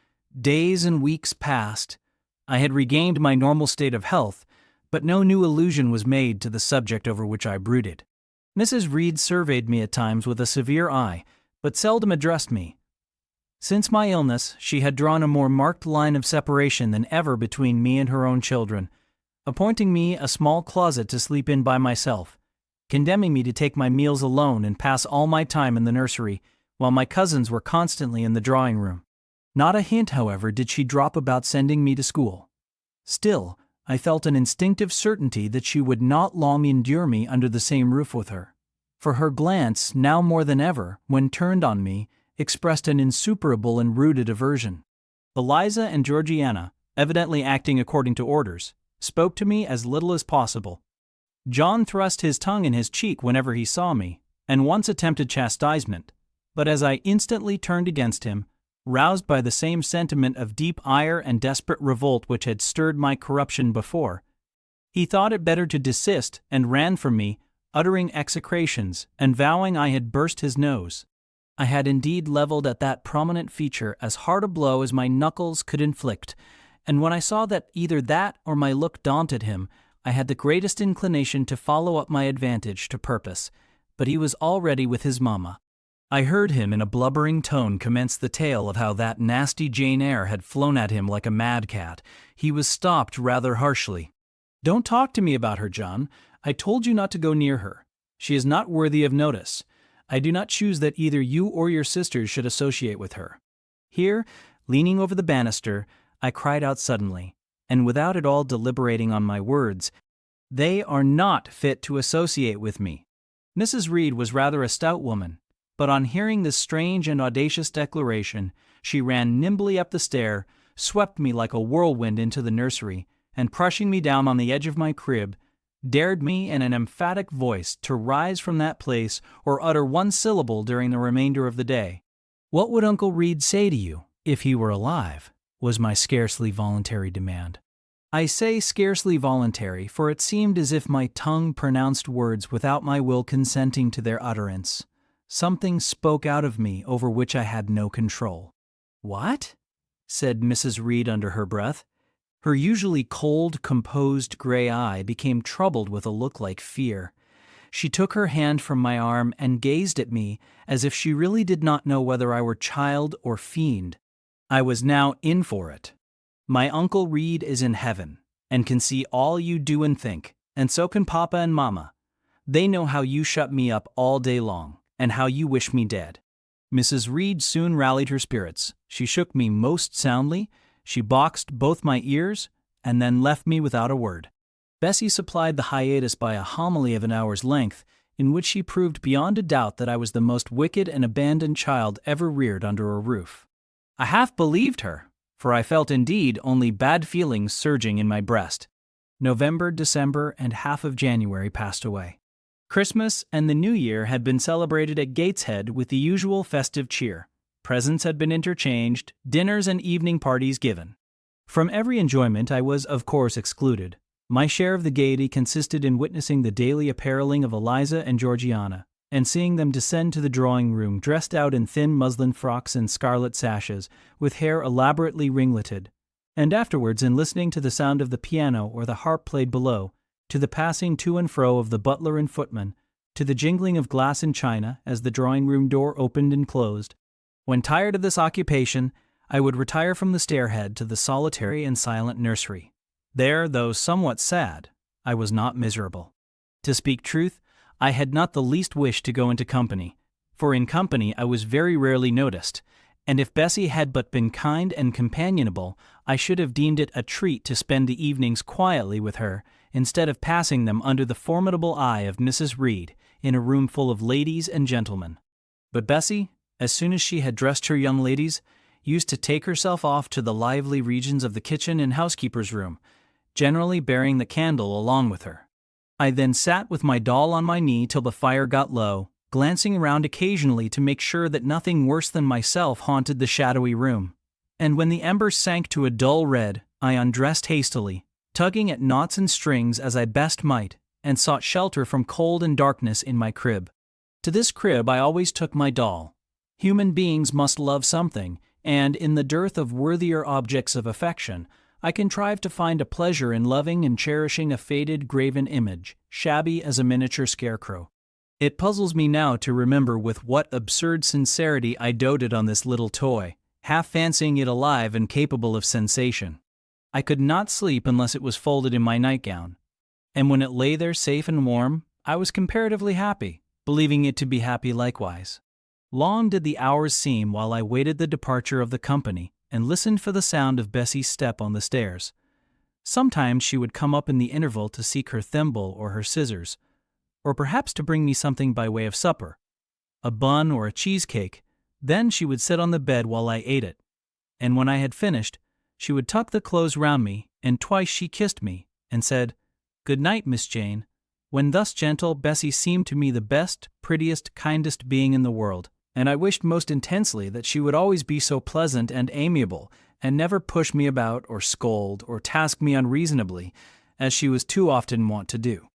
Days and weeks passed. I had regained my normal state of health, but no new allusion was made to the subject over which I brooded. Mrs. Reed surveyed me at times with a severe eye, but seldom addressed me. Since my illness, she had drawn a more marked line of separation than ever between me and her own children, appointing me a small closet to sleep in by myself, condemning me to take my meals alone and pass all my time in the nursery, while my cousins were constantly in the drawing-room. Not a hint, however, did she drop about sending me to school. Still, I felt an instinctive certainty that she would not long endure me under the same roof with her, for her glance, now more than ever, when turned on me, expressed an insuperable and rooted aversion. Eliza and Georgiana, evidently acting according to orders, spoke to me as little as possible. John thrust his tongue in his cheek whenever he saw me, and once attempted chastisement, but as I instantly turned against him, roused by the same sentiment of deep ire and desperate revolt which had stirred my corruption before, he thought it better to desist and ran from me, uttering execrations and vowing I had burst his nose. I had indeed leveled at that prominent feature as hard a blow as my knuckles could inflict, and when I saw that either that or my look daunted him, I had the greatest inclination to follow up my advantage to purpose, but he was already with his mamma. I heard him in a blubbering tone commence the tale of how that nasty Jane Eyre had flown at him like a mad cat. He was stopped rather harshly. "Don't talk to me about her, John. I told you not to go near her. She is not worthy of notice. I do not choose that either you or your sisters should associate with her." Here, leaning over the banister, I cried out suddenly, and without at all deliberating on my words, "They are not fit to associate with me." Mrs. Reed was rather a stout woman, but on hearing this strange and audacious declaration, she ran nimbly up the stair, swept me like a whirlwind into the nursery, and crushing me down on the edge of my crib, dared me in an emphatic voice to rise from that place or utter one syllable during the remainder of the day. "What would Uncle Reed say to you, if he were alive?" was my scarcely voluntary demand. I say scarcely voluntary, for it seemed as if my tongue pronounced words without my will consenting to their utterance. Something spoke out of me over which I had no control. "What?" said Mrs. Reed under her breath. Her usually cold, composed gray eye became troubled with a look like fear. She took her hand from my arm and gazed at me as if she really did not know whether I were child or fiend. I was now in for it. "My Uncle Reed is in heaven, and can see all you do and think, and so can Papa and Mama. They know how you shut me up all day long, and how you wish me dead." Mrs. Reed soon rallied her spirits. She shook me most soundly, she boxed both my ears, and then left me without a word. Bessie supplied the hiatus by a homily of an hour's length, in which she proved beyond a doubt that I was the most wicked and abandoned child ever reared under a roof. I half believed her, for I felt indeed only bad feelings surging in my breast. November, December, and half of January passed away. Christmas and the New Year had been celebrated at Gateshead with the usual festive cheer. Presents had been interchanged, dinners and evening parties given. From every enjoyment I was, of course, excluded. My share of the gaiety consisted in witnessing the daily appareling of Eliza and Georgiana, and seeing them descend to the drawing-room dressed out in thin muslin frocks and scarlet sashes, with hair elaborately ringleted, and afterwards in listening to the sound of the piano or the harp played below, to the passing to and fro of the butler and footman, to the jingling of glass and china as the drawing-room door opened and closed. When tired of this occupation, I would retire from the stairhead to the solitary and silent nursery. There, though somewhat sad, I was not miserable. To speak truth, I had not the least wish to go into company, for in company I was very rarely noticed, and if Bessie had but been kind and companionable, I should have deemed it a treat to spend the evenings quietly with her, instead of passing them under the formidable eye of Mrs. Reed in a room full of ladies and gentlemen. But Bessie, as soon as she had dressed her young ladies, used to take herself off to the lively regions of the kitchen and housekeeper's room, generally bearing the candle along with her. I then sat with my doll on my knee till the fire got low, glancing around occasionally to make sure that nothing worse than myself haunted the shadowy room. And when the embers sank to a dull red, I undressed hastily, tugging at knots and strings as I best might, and sought shelter from cold and darkness in my crib. To this crib I always took my doll. Human beings must love something, and in the dearth of worthier objects of affection, I contrived to find a pleasure in loving and cherishing a faded graven image, shabby as a miniature scarecrow. It puzzles me now to remember with what absurd sincerity I doted on this little toy, half fancying it alive and capable of sensation. I could not sleep unless it was folded in my nightgown, and when it lay there safe and warm, I was comparatively happy, believing it to be happy likewise. Long did the hours seem while I waited the departure of the company, and listened for the sound of Bessie's step on the stairs. Sometimes she would come up in the interval to seek her thimble or her scissors, or perhaps to bring me something by way of supper, a bun or a cheesecake. Then she would sit on the bed while I ate it, and when I had finished, she would tuck the clothes round me, and twice she kissed me, and said, "Good night, Miss Jane." When thus gentle, Bessie seemed to me the best, prettiest, kindest being in the world, and I wished most intensely that she would always be so pleasant and amiable, and never push me about or scold or task me unreasonably, as she was too often wont to do.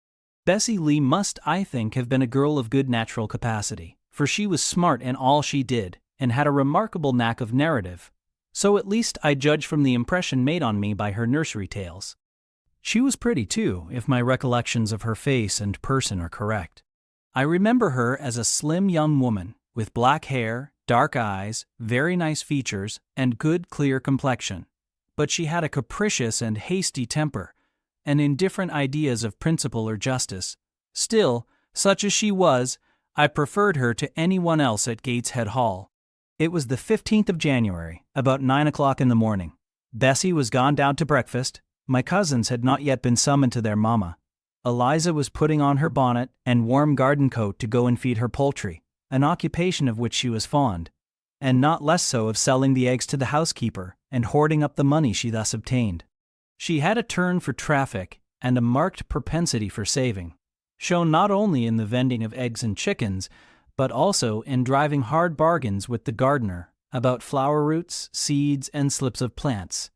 Bessie Lee must, I think, have been a girl of good natural capacity, for she was smart in all she did, and had a remarkable knack of narrative. So at least I judge from the impression made on me by her nursery tales. She was pretty too, if my recollections of her face and person are correct. I remember her as a slim young woman, with black hair, dark eyes, very nice features, and good clear complexion. But she had a capricious and hasty temper, and indifferent ideas of principle or justice. Still, such as she was, I preferred her to anyone else at Gateshead Hall. It was the 15th of January, about 9 o'clock in the morning. Bessie was gone down to breakfast. My cousins had not yet been summoned to their mamma. Eliza was putting on her bonnet and warm garden coat to go and feed her poultry, an occupation of which she was fond, and not less so of selling the eggs to the housekeeper and hoarding up the money she thus obtained. She had a turn for traffic and a marked propensity for saving, shown not only in the vending of eggs and chickens, but also in driving hard bargains with the gardener about flower roots, seeds, and slips of plants,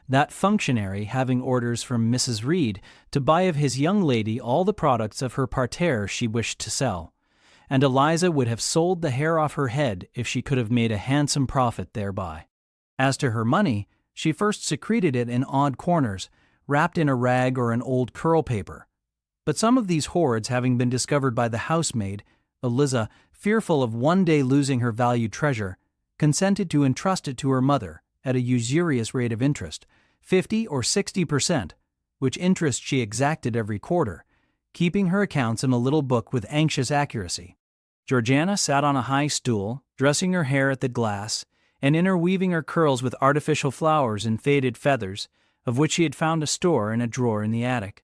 that functionary having orders from Mrs. Reed to buy of his young lady all the products of her parterre she wished to sell, and Eliza would have sold the hair off her head if she could have made a handsome profit thereby. As to her money, she first secreted it in odd corners, wrapped in a rag or an old curl paper. But some of these hoards having been discovered by the housemaid, Eliza, fearful of one day losing her valued treasure, consented to entrust it to her mother at a usurious rate of interest, 50 or 60%, which interest she exacted every quarter, keeping her accounts in a little book with anxious accuracy. Georgiana sat on a high stool, dressing her hair at the glass, and interweaving her curls with artificial flowers and faded feathers, of which she had found a store in a drawer in the attic.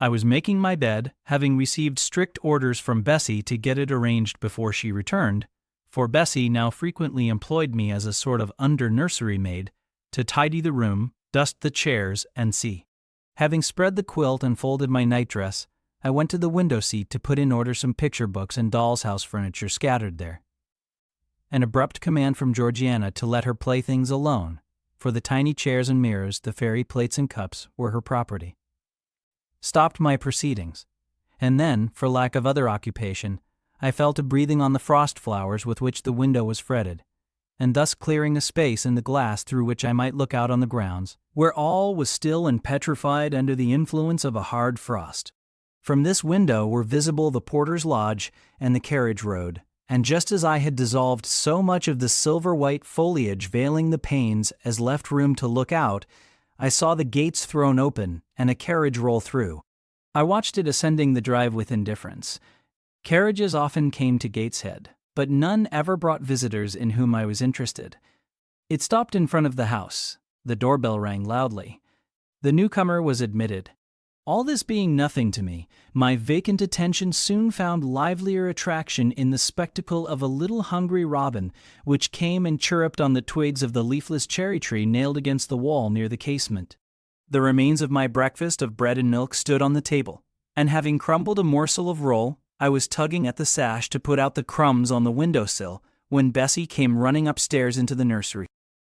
I was making my bed, having received strict orders from Bessie to get it arranged before she returned, for Bessie now frequently employed me as a sort of under-nursery maid, to tidy the room, dust the chairs, and see. Having spread the quilt and folded my nightdress, I went to the window seat to put in order some picture books and doll's house furniture scattered there. An abrupt command from Georgiana to let her playthings alone, for the tiny chairs and mirrors, the fairy plates and cups, were her property, stopped my proceedings, and then, for lack of other occupation, I fell to breathing on the frost flowers with which the window was fretted, and thus clearing a space in the glass through which I might look out on the grounds, where all was still and petrified under the influence of a hard frost. From this window were visible the porter's lodge and the carriage road, and just as I had dissolved so much of the silver-white foliage veiling the panes as left room to look out, I saw the gates thrown open and a carriage roll through. I watched it ascending the drive with indifference. Carriages often came to Gateshead, but none ever brought visitors in whom I was interested. It stopped in front of the house. The doorbell rang loudly. The newcomer was admitted. All this being nothing to me, my vacant attention soon found livelier attraction in the spectacle of a little hungry robin, which came and chirruped on the twigs of the leafless cherry tree nailed against the wall near the casement. The remains of my breakfast of bread and milk stood on the table, and having crumbled a morsel of roll, I was tugging at the sash to put out the crumbs on the window-sill when Bessie came running upstairs into the nursery.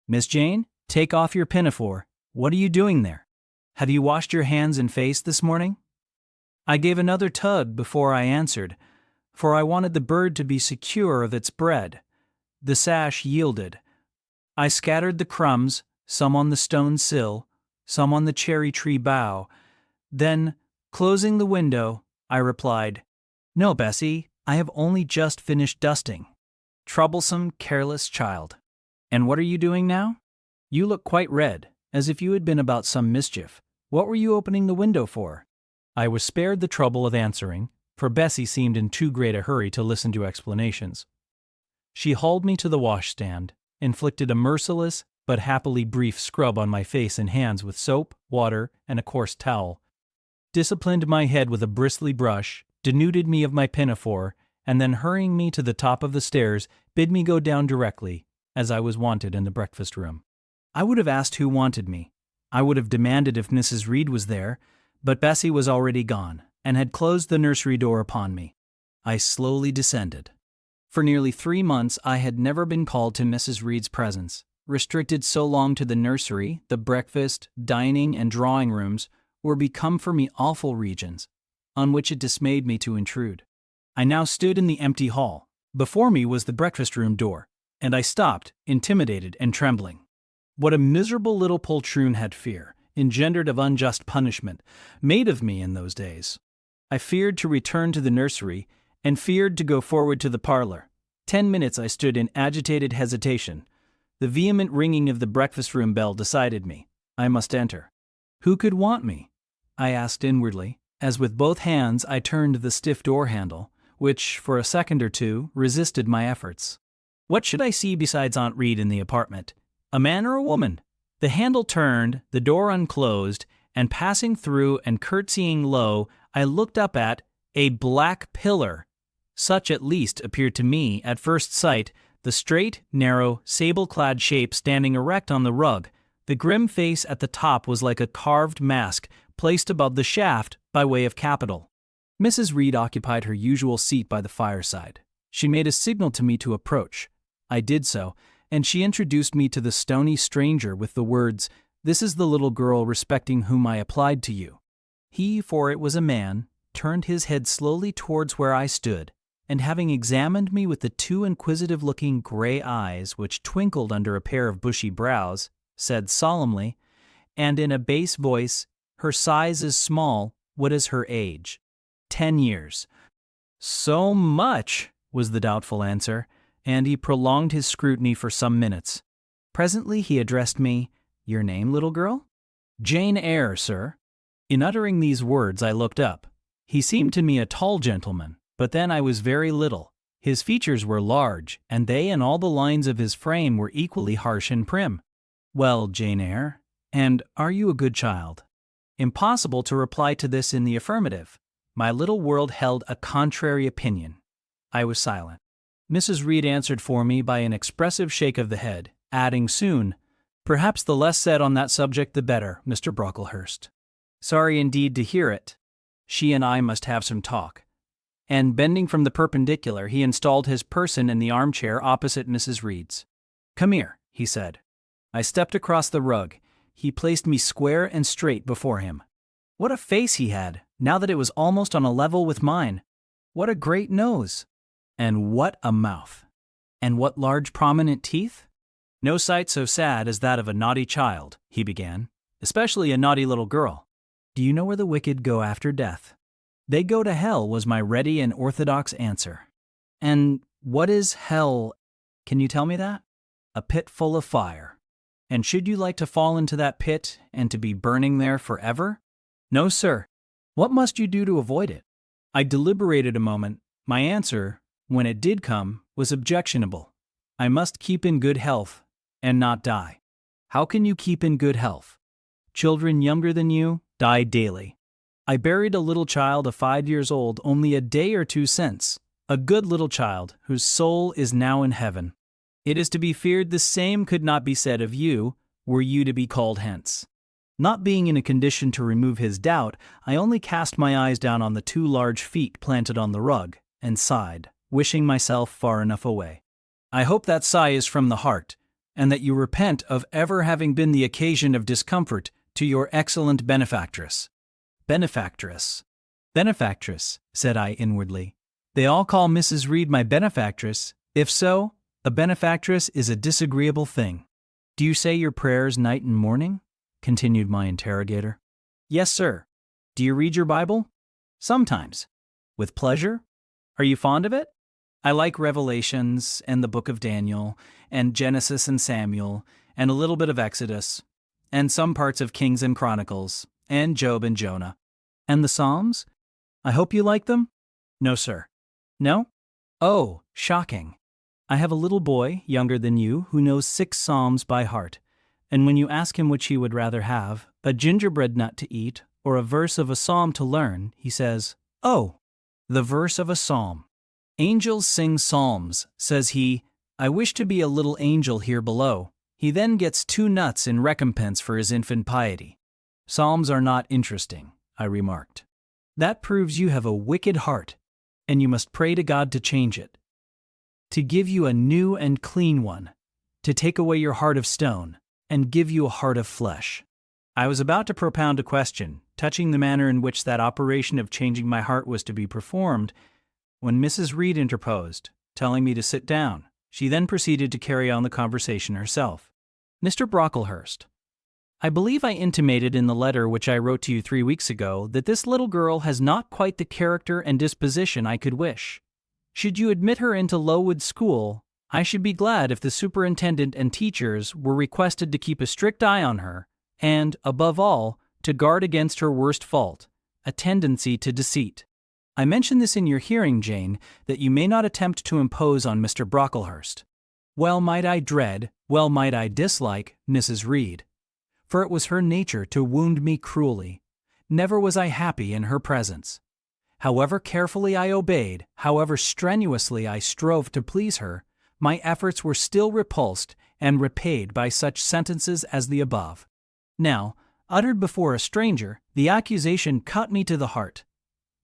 "Miss Jane, take off your pinafore. What are you doing there? Have you washed your hands and face this morning?" I gave another tug before I answered, for I wanted the bird to be secure of its bread. The sash yielded. I scattered the crumbs, some on the stone sill, some on the cherry tree bough. Then, closing the window, I replied, "No, Bessie, I have only just finished dusting." Troublesome, careless child. "And what are you doing now? You look quite red, as if you had been about some mischief. What were you opening the window for?" I was spared the trouble of answering, for Bessie seemed in too great a hurry to listen to explanations. She hauled me to the washstand, inflicted a merciless but happily brief scrub on my face and hands with soap, water, and a coarse towel, disciplined my head with a bristly brush, denuded me of my pinafore, and then hurrying me to the top of the stairs, bid me go down directly, as I was wanted in the breakfast room. I would have asked who wanted me. I would have demanded if Mrs. Reed was there, but Bessie was already gone, and had closed the nursery door upon me. I slowly descended. For nearly 3 months I had never been called to Mrs. Reed's presence. Restricted so long to the nursery, the breakfast, dining, and drawing rooms were become for me awful regions, on which it dismayed me to intrude. I now stood in the empty hall. Before me was the breakfast-room door, and I stopped, intimidated and trembling. What a miserable little poltroon had fear, engendered of unjust punishment, made of me in those days. I feared to return to the nursery, and feared to go forward to the parlor. 10 minutes I stood in agitated hesitation. The vehement ringing of the breakfast-room bell decided me. I must enter. Who could want me? I asked inwardly, as with both hands I turned the stiff door handle, which, for a second or two, resisted my efforts. What should I see besides Aunt Reed in the apartment? A man or a woman? The handle turned, the door unclosed, and passing through and curtsying low, I looked up at a black pillar. Such at least appeared to me, at first sight, the straight, narrow, sable-clad shape standing erect on the rug. The grim face at the top was like a carved mask placed above the shaft by way of capital. Mrs. Reed occupied her usual seat by the fireside. She made a signal to me to approach. I did so, and she introduced me to the stony stranger with the words, "This is the little girl respecting whom I applied to you." He, for it was a man, turned his head slowly towards where I stood, and having examined me with the 2 inquisitive-looking gray eyes which twinkled under a pair of bushy brows, said solemnly, and in a bass voice, "Her size is small. What is her age?" 10 years. "So much," was the doubtful answer, and he prolonged his scrutiny for some minutes. Presently he addressed me, "Your name, little girl?" "Jane Eyre, sir." In uttering these words I looked up. He seemed to me a tall gentleman, but then I was very little. His features were large, and they and all the lines of his frame were equally harsh and prim. "Well, Jane Eyre, and are you a good child?" Impossible to reply to this in the affirmative. My little world held a contrary opinion. I was silent. Mrs. Reed answered for me by an expressive shake of the head, adding soon, "Perhaps the less said on that subject the better, Mr. Brocklehurst." "Sorry indeed to hear it." She and I must have some talk. And bending from the perpendicular, he installed his person in the armchair opposite Mrs. Reed's. "Come here," he said. I stepped across the rug. He placed me square and straight before him. What a face he had, now that it was almost on a level with mine. What a great nose! And what a mouth! And what large prominent teeth! "No sight so sad as that of a naughty child," he began, "especially a naughty little girl. Do you know where the wicked go after death?" "They go to hell," was my ready and orthodox answer. "And what is hell? Can you tell me that?" "A pit full of fire." "And should you like to fall into that pit and to be burning there forever?" "No, sir." "What must you do to avoid it?" I deliberated a moment. My answer, when it did come, was objectionable. I must keep in good health and not die. "How can you keep in good health?" "Children younger than you die daily. I buried a little child of 5 years old only a day or two since, a good little child whose soul is now in heaven. It is to be feared the same could not be said of you, were you to be called hence." Not being in a condition to remove his doubt, I only cast my eyes down on the 2 large feet planted on the rug, and sighed, wishing myself far enough away. "I hope that sigh is from the heart, and that you repent of ever having been the occasion of discomfort to your excellent benefactress." "Benefactress? Benefactress," said I inwardly. "They all call Mrs. Reed my benefactress. If so, a benefactress is a disagreeable thing." "Do you say your prayers night and morning?" continued my interrogator. "Yes, sir." "Do you read your Bible?" "Sometimes." "With pleasure? Are you fond of it?" "I like Revelations, and the book of Daniel, and Genesis and Samuel, and a little bit of Exodus, and some parts of Kings and Chronicles, and Job and Jonah." "And the Psalms? I hope you like them?" "No, sir." "No? Oh, shocking. I have a little boy, younger than you, who knows 6 Psalms by heart, and when you ask him which he would rather have, a gingerbread nut to eat or a verse of a psalm to learn, he says, 'Oh, the verse of a psalm. Angels sing psalms,' says he. I wish to be a little angel here below. He then gets 2 nuts in recompense for his infant piety." "Psalms are not interesting," I remarked. "That proves you have a wicked heart, and you must pray to God to change it, to give you a new and clean one, to take away your heart of stone, and give you a heart of flesh." I was about to propound a question, touching the manner in which that operation of changing my heart was to be performed, when Mrs. Reed interposed, telling me to sit down. She then proceeded to carry on the conversation herself. "Mr. Brocklehurst, I believe I intimated in the letter which I wrote to you 3 weeks ago that this little girl has not quite the character and disposition I could wish. Should you admit her into Lowood School, I should be glad if the superintendent and teachers were requested to keep a strict eye on her, and, above all, to guard against her worst fault, a tendency to deceit. I mention this in your hearing, Jane, that you may not attempt to impose on Mr. Brocklehurst. Well might I dread, well might I dislike, Mrs. Reed, for it was her nature to wound me cruelly. Never was I happy in her presence. However carefully I obeyed, however strenuously I strove to please her, my efforts were still repulsed and repaid by such sentences as the above. Now, uttered before a stranger, the accusation cut me to the heart.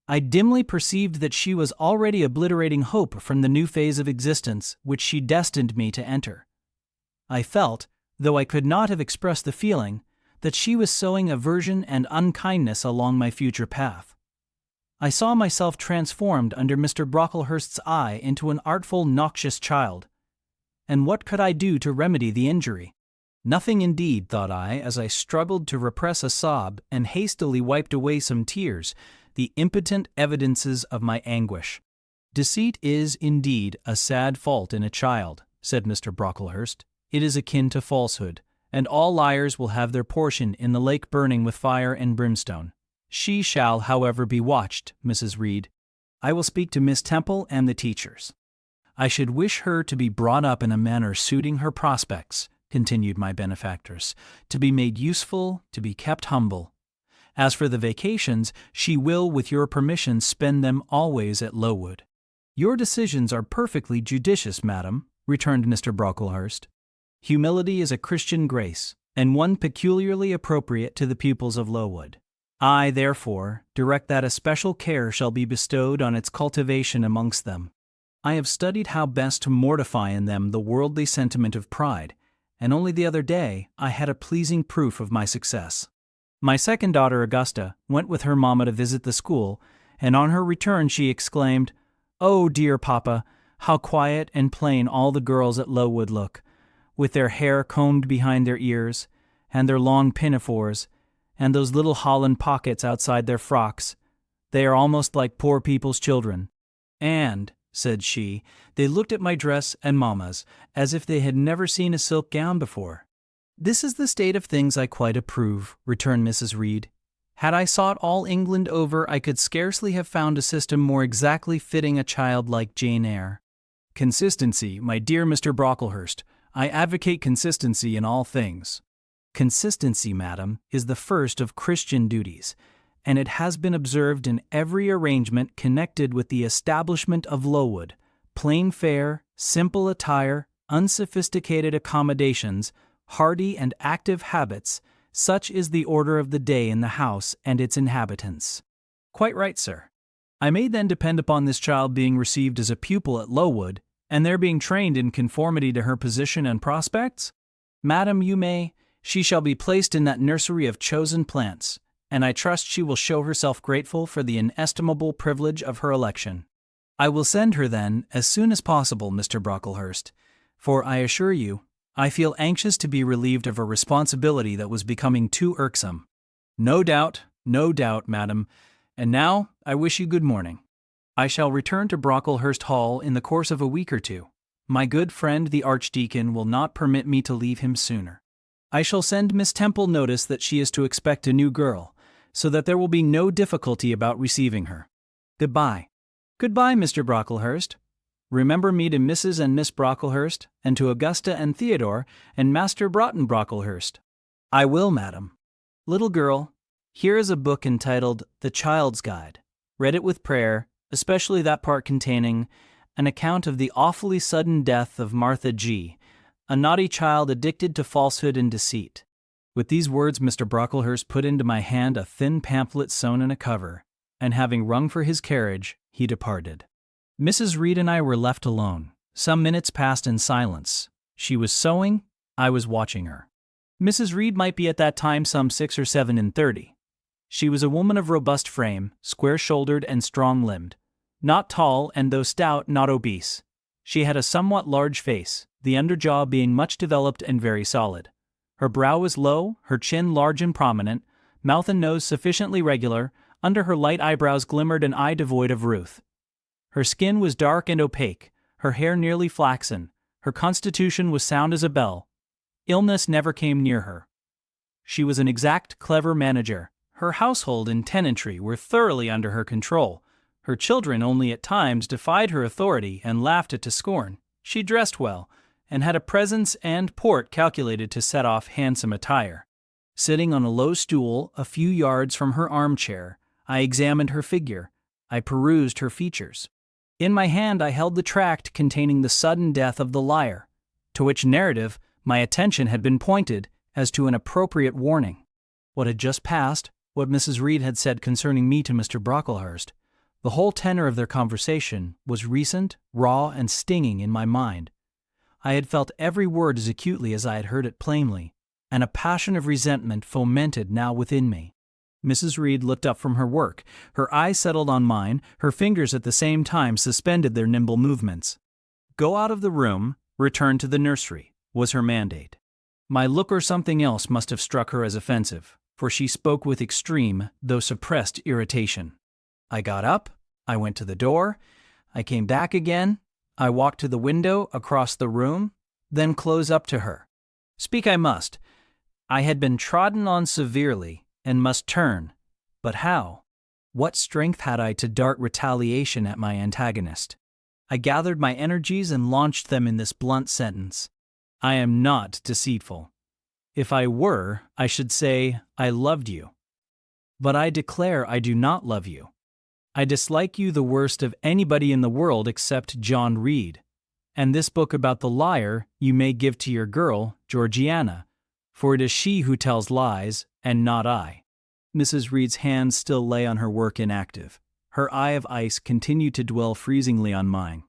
I dimly perceived that she was already obliterating hope from the new phase of existence which she destined me to enter. I felt, though I could not have expressed the feeling, that she was sowing aversion and unkindness along my future path. I saw myself transformed under Mr. Brocklehurst's eye into an artful, noxious child. And what could I do to remedy the injury? Nothing indeed, thought I, as I struggled to repress a sob and hastily wiped away some tears, the impotent evidences of my anguish. "Deceit is, indeed, a sad fault in a child," said Mr. Brocklehurst. "It is akin to falsehood, and all liars will have their portion in the lake burning with fire and brimstone. She shall, however, be watched, Mrs. Reed. I will speak to Miss Temple and the teachers. I should wish her to be brought up in a manner suiting her prospects," continued my benefactress, "to be made useful, to be kept humble. As for the vacations, she will, with your permission, spend them always at Lowood." "Your decisions are perfectly judicious, madam," returned Mr. Brocklehurst. "Humility is a Christian grace, and one peculiarly appropriate to the pupils of Lowood. I, therefore, direct that a special care shall be bestowed on its cultivation amongst them. I have studied how best to mortify in them the worldly sentiment of pride, and only the other day I had a pleasing proof of my success. My second daughter, Augusta, went with her mamma to visit the school, and on her return she exclaimed, "Oh, dear papa, how quiet and plain all the girls at Lowood look, with their hair combed behind their ears, and their long pinafores, and those little Holland pockets outside their frocks. They are almost like poor people's children. And," said she, "they looked at my dress and mamma's as if they had never seen a silk gown before." "This is the state of things I quite approve," returned Mrs. Reed. "Had I sought all England over, I could scarcely have found a system more exactly fitting a child like Jane Eyre." "Consistency, my dear Mr. Brocklehurst. I advocate consistency in all things." "Consistency, madam, is the first of Christian duties, and it has been observed in every arrangement connected with the establishment of Lowood. Plain fare, simple attire, unsophisticated accommodations, hearty and active habits, such is the order of the day in the house and its inhabitants." "Quite right, sir. I may then depend upon this child being received as a pupil at Lowood, and there being trained in conformity to her position and prospects?" "Madam, you may. She shall be placed in that nursery of chosen plants, and I trust she will show herself grateful for the inestimable privilege of her election." "I will send her then as soon as possible, Mr. Brocklehurst, for I assure you, I feel anxious to be relieved of a responsibility that was becoming too irksome." No doubt, madam. And now I wish you good morning. I shall return to Brocklehurst Hall in the course of a week or two. My good friend the Archdeacon will not permit me to leave him sooner. I shall send Miss Temple notice that she is to expect a new girl, so that there will be no difficulty about receiving her. Goodbye. Goodbye, Mr. Brocklehurst. Remember me to Mrs. and Miss Brocklehurst, and to Augusta and Theodore, and Master Broughton Brocklehurst. I will, madam. Little girl, here is a book entitled The Child's Guide. Read it with prayer, especially that part containing an account of the awfully sudden death of Martha G., a naughty child addicted to falsehood and deceit. With these words Mr. Brocklehurst put into my hand a thin pamphlet sewn in a cover, and having rung for his carriage, he departed. Mrs. Reed and I were left alone. Some minutes passed in silence. She was sewing, I was watching her. Mrs. Reed might be at that time some 6 or 7 and 30. She was a woman of robust frame, square-shouldered and strong-limbed, not tall and though stout, not obese. She had a somewhat large face, the underjaw being much developed and very solid. Her brow was low, her chin large and prominent, mouth and nose sufficiently regular, under her light eyebrows glimmered an eye devoid of ruth. Her skin was dark and opaque, her hair nearly flaxen, her constitution was sound as a bell. Illness never came near her. She was an exact, clever manager. Her household and tenantry were thoroughly under her control. Her children only at times defied her authority and laughed it to scorn. She dressed well, and had a presence and port calculated to set off handsome attire. Sitting on a low stool a few yards from her armchair, I examined her figure. I perused her features. In my hand I held the tract containing the sudden death of the liar, to which narrative my attention had been pointed as to an appropriate warning. What had just passed, what Mrs. Reed had said concerning me to Mr. Brocklehurst, the whole tenor of their conversation was recent, raw, and stinging in my mind. I had felt every word as acutely as I had heard it plainly, and a passion of resentment fomented now within me. Mrs. Reed looked up from her work. Her eyes settled on mine, her fingers at the same time suspended their nimble movements. "Go out of the room, return to the nursery," was her mandate. My look or something else must have struck her as offensive, for she spoke with extreme, though suppressed irritation. I got up, I went to the door, I came back again, I walked to the window across the room, then close up to her. Speak I must. I had been trodden on severely, and must turn. But how? What strength had I to dart retaliation at my antagonist? I gathered my energies and launched them in this blunt sentence. I am not deceitful. If I were, I should say, I loved you. But I declare I do not love you. I dislike you the worst of anybody in the world except John Reed. And this book about the liar you may give to your girl, Georgiana, for it is she who tells lies, and not I. Mrs. Reed's hand still lay on her work inactive. Her eye of ice continued to dwell freezingly on mine.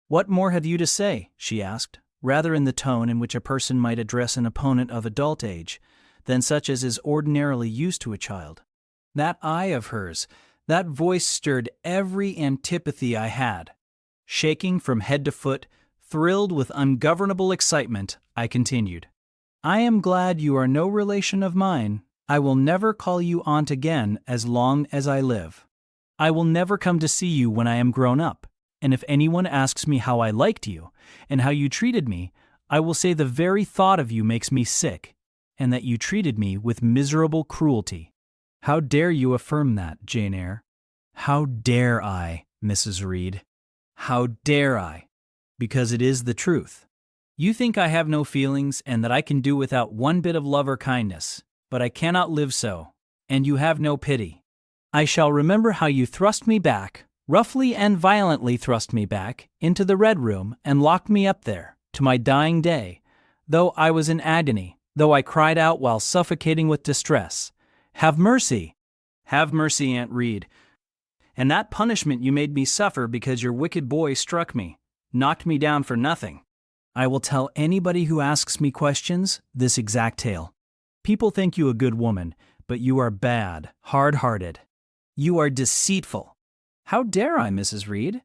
"What more have you to say?" she asked, rather in the tone in which a person might address an opponent of adult age, than such as is ordinarily used to a child. That eye of hers, that voice stirred every antipathy I had. Shaking from head to foot, thrilled with ungovernable excitement, I continued. "I am glad you are no relation of mine. I will never call you aunt again as long as I live. I will never come to see you when I am grown up, and if anyone asks me how I liked you and how you treated me, I will say the very thought of you makes me sick, and that you treated me with miserable cruelty." How dare you affirm that, Jane Eyre? How dare I, Mrs. Reed? How dare I? Because it is the truth. You think I have no feelings and that I can do without one bit of love or kindness, but I cannot live so, and you have no pity. I shall remember how you thrust me back, roughly and violently thrust me back, into the Red Room and locked me up there, to my dying day, though I was in agony, though I cried out while suffocating with distress. Have mercy! Have mercy, Aunt Reed. And that punishment you made me suffer because your wicked boy struck me, knocked me down for nothing. I will tell anybody who asks me questions this exact tale. People think you a good woman, but you are bad, hard-hearted. You are deceitful. How dare I, Mrs. Reed?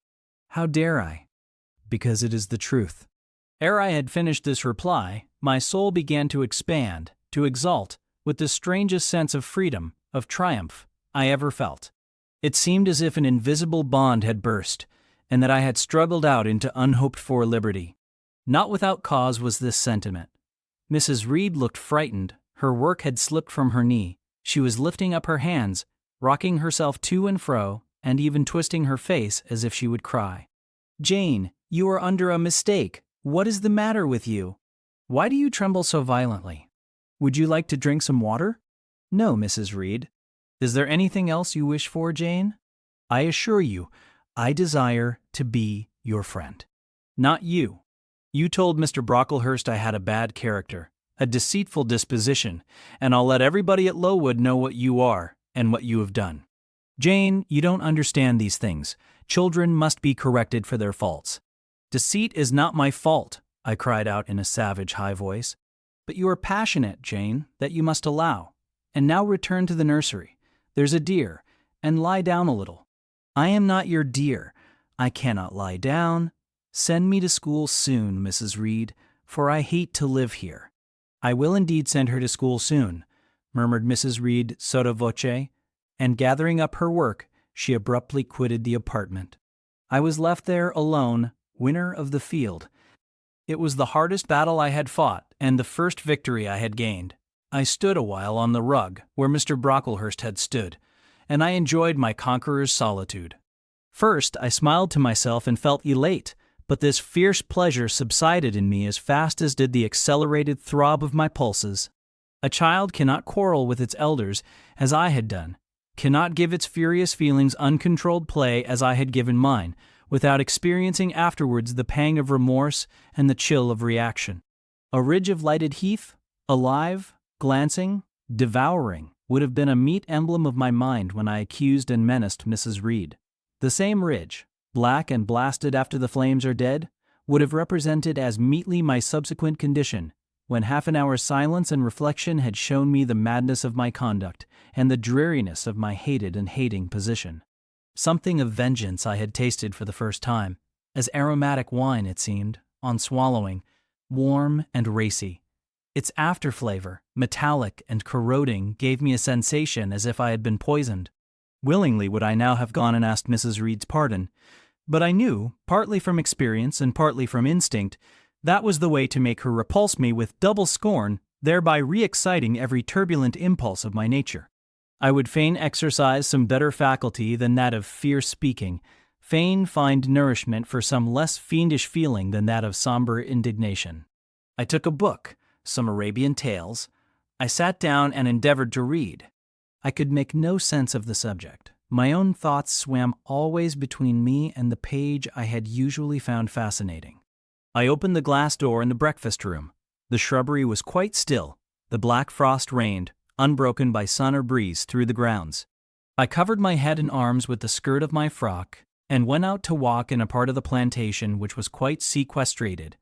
How dare I? Because it is the truth. Ere I had finished this reply, my soul began to expand, to exult, with the strangest sense of freedom, of triumph, I ever felt. It seemed as if an invisible bond had burst, and that I had struggled out into unhoped-for liberty. Not without cause was this sentiment. Mrs. Reed looked frightened. Her work had slipped from her knee. She was lifting up her hands, rocking herself to and fro, and even twisting her face as if she would cry. "Jane, you are under a mistake. What is the matter with you? Why do you tremble so violently? Would you like to drink some water?" "No, Mrs. Reed." "Is there anything else you wish for, Jane?" "I assure you, I desire to be your friend." "Not you. You told Mr. Brocklehurst I had a bad character, a deceitful disposition, and I'll let everybody at Lowood know what you are and what you have done. Jane, you don't understand these things. Children must be corrected for their faults." "Deceit is not my fault," I cried out in a savage high voice. "But you are passionate, Jane, that you must allow. And now return to the nursery. There's a dear, and lie down a little." "I am not your dear. I cannot lie down. Send me to school soon, Mrs. Reed, for I hate to live here." "I will indeed send her to school soon," murmured Mrs. Reed sotto voce, and gathering up her work, she abruptly quitted the apartment. I was left there alone, winner of the field. It was the hardest battle I had fought, and the first victory I had gained. I stood a while on the rug, where Mr. Brocklehurst had stood, and I enjoyed my conqueror's solitude. First, I smiled to myself and felt elate, but this fierce pleasure subsided in me as fast as did the accelerated throb of my pulses. A child cannot quarrel with its elders, as I had done, cannot give its furious feelings uncontrolled play as I had given mine, without experiencing afterwards the pang of remorse and the chill of reaction. A ridge of lighted heath, alive, glancing, devouring, would have been a meet emblem of my mind when I accused and menaced Mrs. Reed. The same ridge, black and blasted after the flames are dead, would have represented as meetly my subsequent condition, when half an hour's silence and reflection had shown me the madness of my conduct and the dreariness of my hated and hating position. Something of vengeance I had tasted for the first time, as aromatic wine it seemed, on swallowing, warm and racy. Its after-flavor, metallic and corroding, gave me a sensation as if I had been poisoned. Willingly would I now have gone and asked Mrs. Reed's pardon, but I knew, partly from experience and partly from instinct, that was the way to make her repulse me with double scorn, thereby re-exciting every turbulent impulse of my nature. I would fain exercise some better faculty than that of fierce speaking, fain find nourishment for some less fiendish feeling than that of somber indignation. I took a book, some Arabian tales. I sat down and endeavored to read. I could make no sense of the subject. My own thoughts swam always between me and the page I had usually found fascinating. I opened the glass door in the breakfast room. The shrubbery was quite still. The black frost reigned, unbroken by sun or breeze through the grounds. I covered my head and arms with the skirt of my frock and went out to walk in a part of the plantation which was quite sequestrated.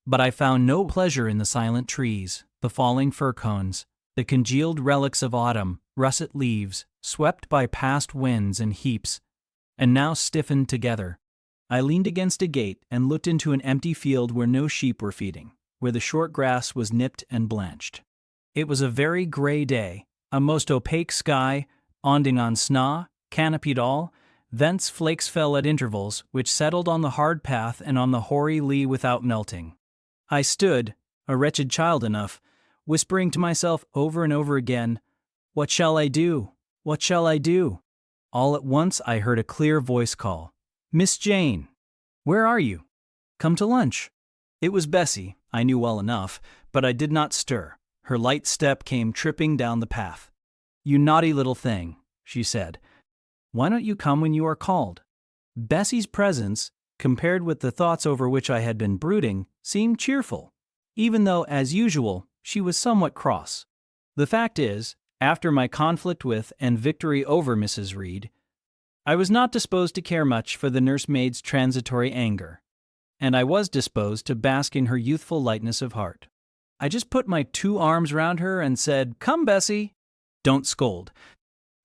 But I found no pleasure in the silent trees, the falling fir cones, the congealed relics of autumn, russet leaves, swept by past winds in heaps, and now stiffened together. I leaned against a gate and looked into an empty field where no sheep were feeding, where the short grass was nipped and blanched. It was a very grey day, a most opaque sky, onding on snaw, canopied all, thence flakes fell at intervals, which settled on the hard path and on the hoary lea without melting. I stood, a wretched child enough, whispering to myself over and over again, "What shall I do? What shall I do?" All at once I heard a clear voice call, "Miss Jane, where are you? Come to lunch." It was Bessie, I knew well enough, but I did not stir. Her light step came tripping down the path. "You naughty little thing," she said. "Why don't you come when you are called?" Bessie's presence, compared with the thoughts over which I had been brooding, seemed cheerful, even though, as usual, she was somewhat cross. The fact is, after my conflict with and victory over Mrs. Reed, I was not disposed to care much for the nursemaid's transitory anger, and I was disposed to bask in her youthful lightness of heart. I just put my 2 arms round her and said, "Come, Bessie." Don't scold.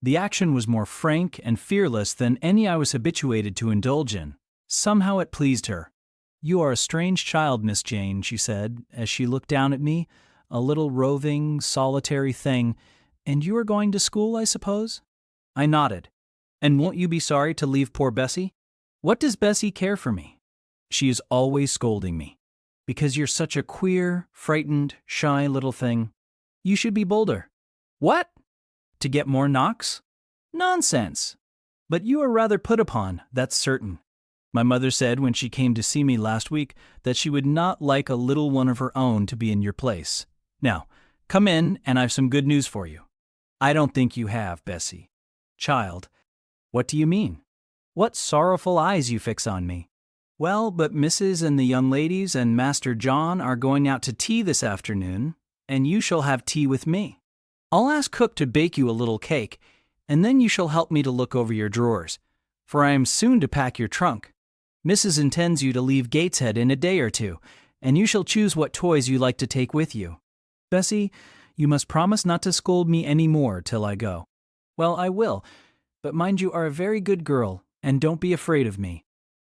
The action was more frank and fearless than any I was habituated to indulge in. Somehow it pleased her. "You are a strange child, Miss Jane," she said, as she looked down at me, "a little roving, solitary thing, and you are going to school, I suppose?" I nodded. "And won't you be sorry to leave poor Bessie?" "What does Bessie care for me?" "She is always scolding me. Because you're such a queer, frightened, shy little thing. You should be bolder." "What? To get more knocks?" "Nonsense. But you are rather put upon, that's certain. My mother said when she came to see me last week that she would not like a little one of her own to be in your place. Now, come in, and I've some good news for you." "I don't think you have, Bessie." "Child, what do you mean? What sorrowful eyes you fix on me." "Well, but Mrs. and the young ladies and Master John are going out to tea this afternoon, and you shall have tea with me. I'll ask cook to bake you a little cake, and then you shall help me to look over your drawers, for I am soon to pack your trunk. Mrs. intends you to leave Gateshead in a day or 2, and you shall choose what toys you like to take with you. Bessie, you must promise not to scold me any more till I go." "Well, I will, but mind you are a very good girl, and don't be afraid of me.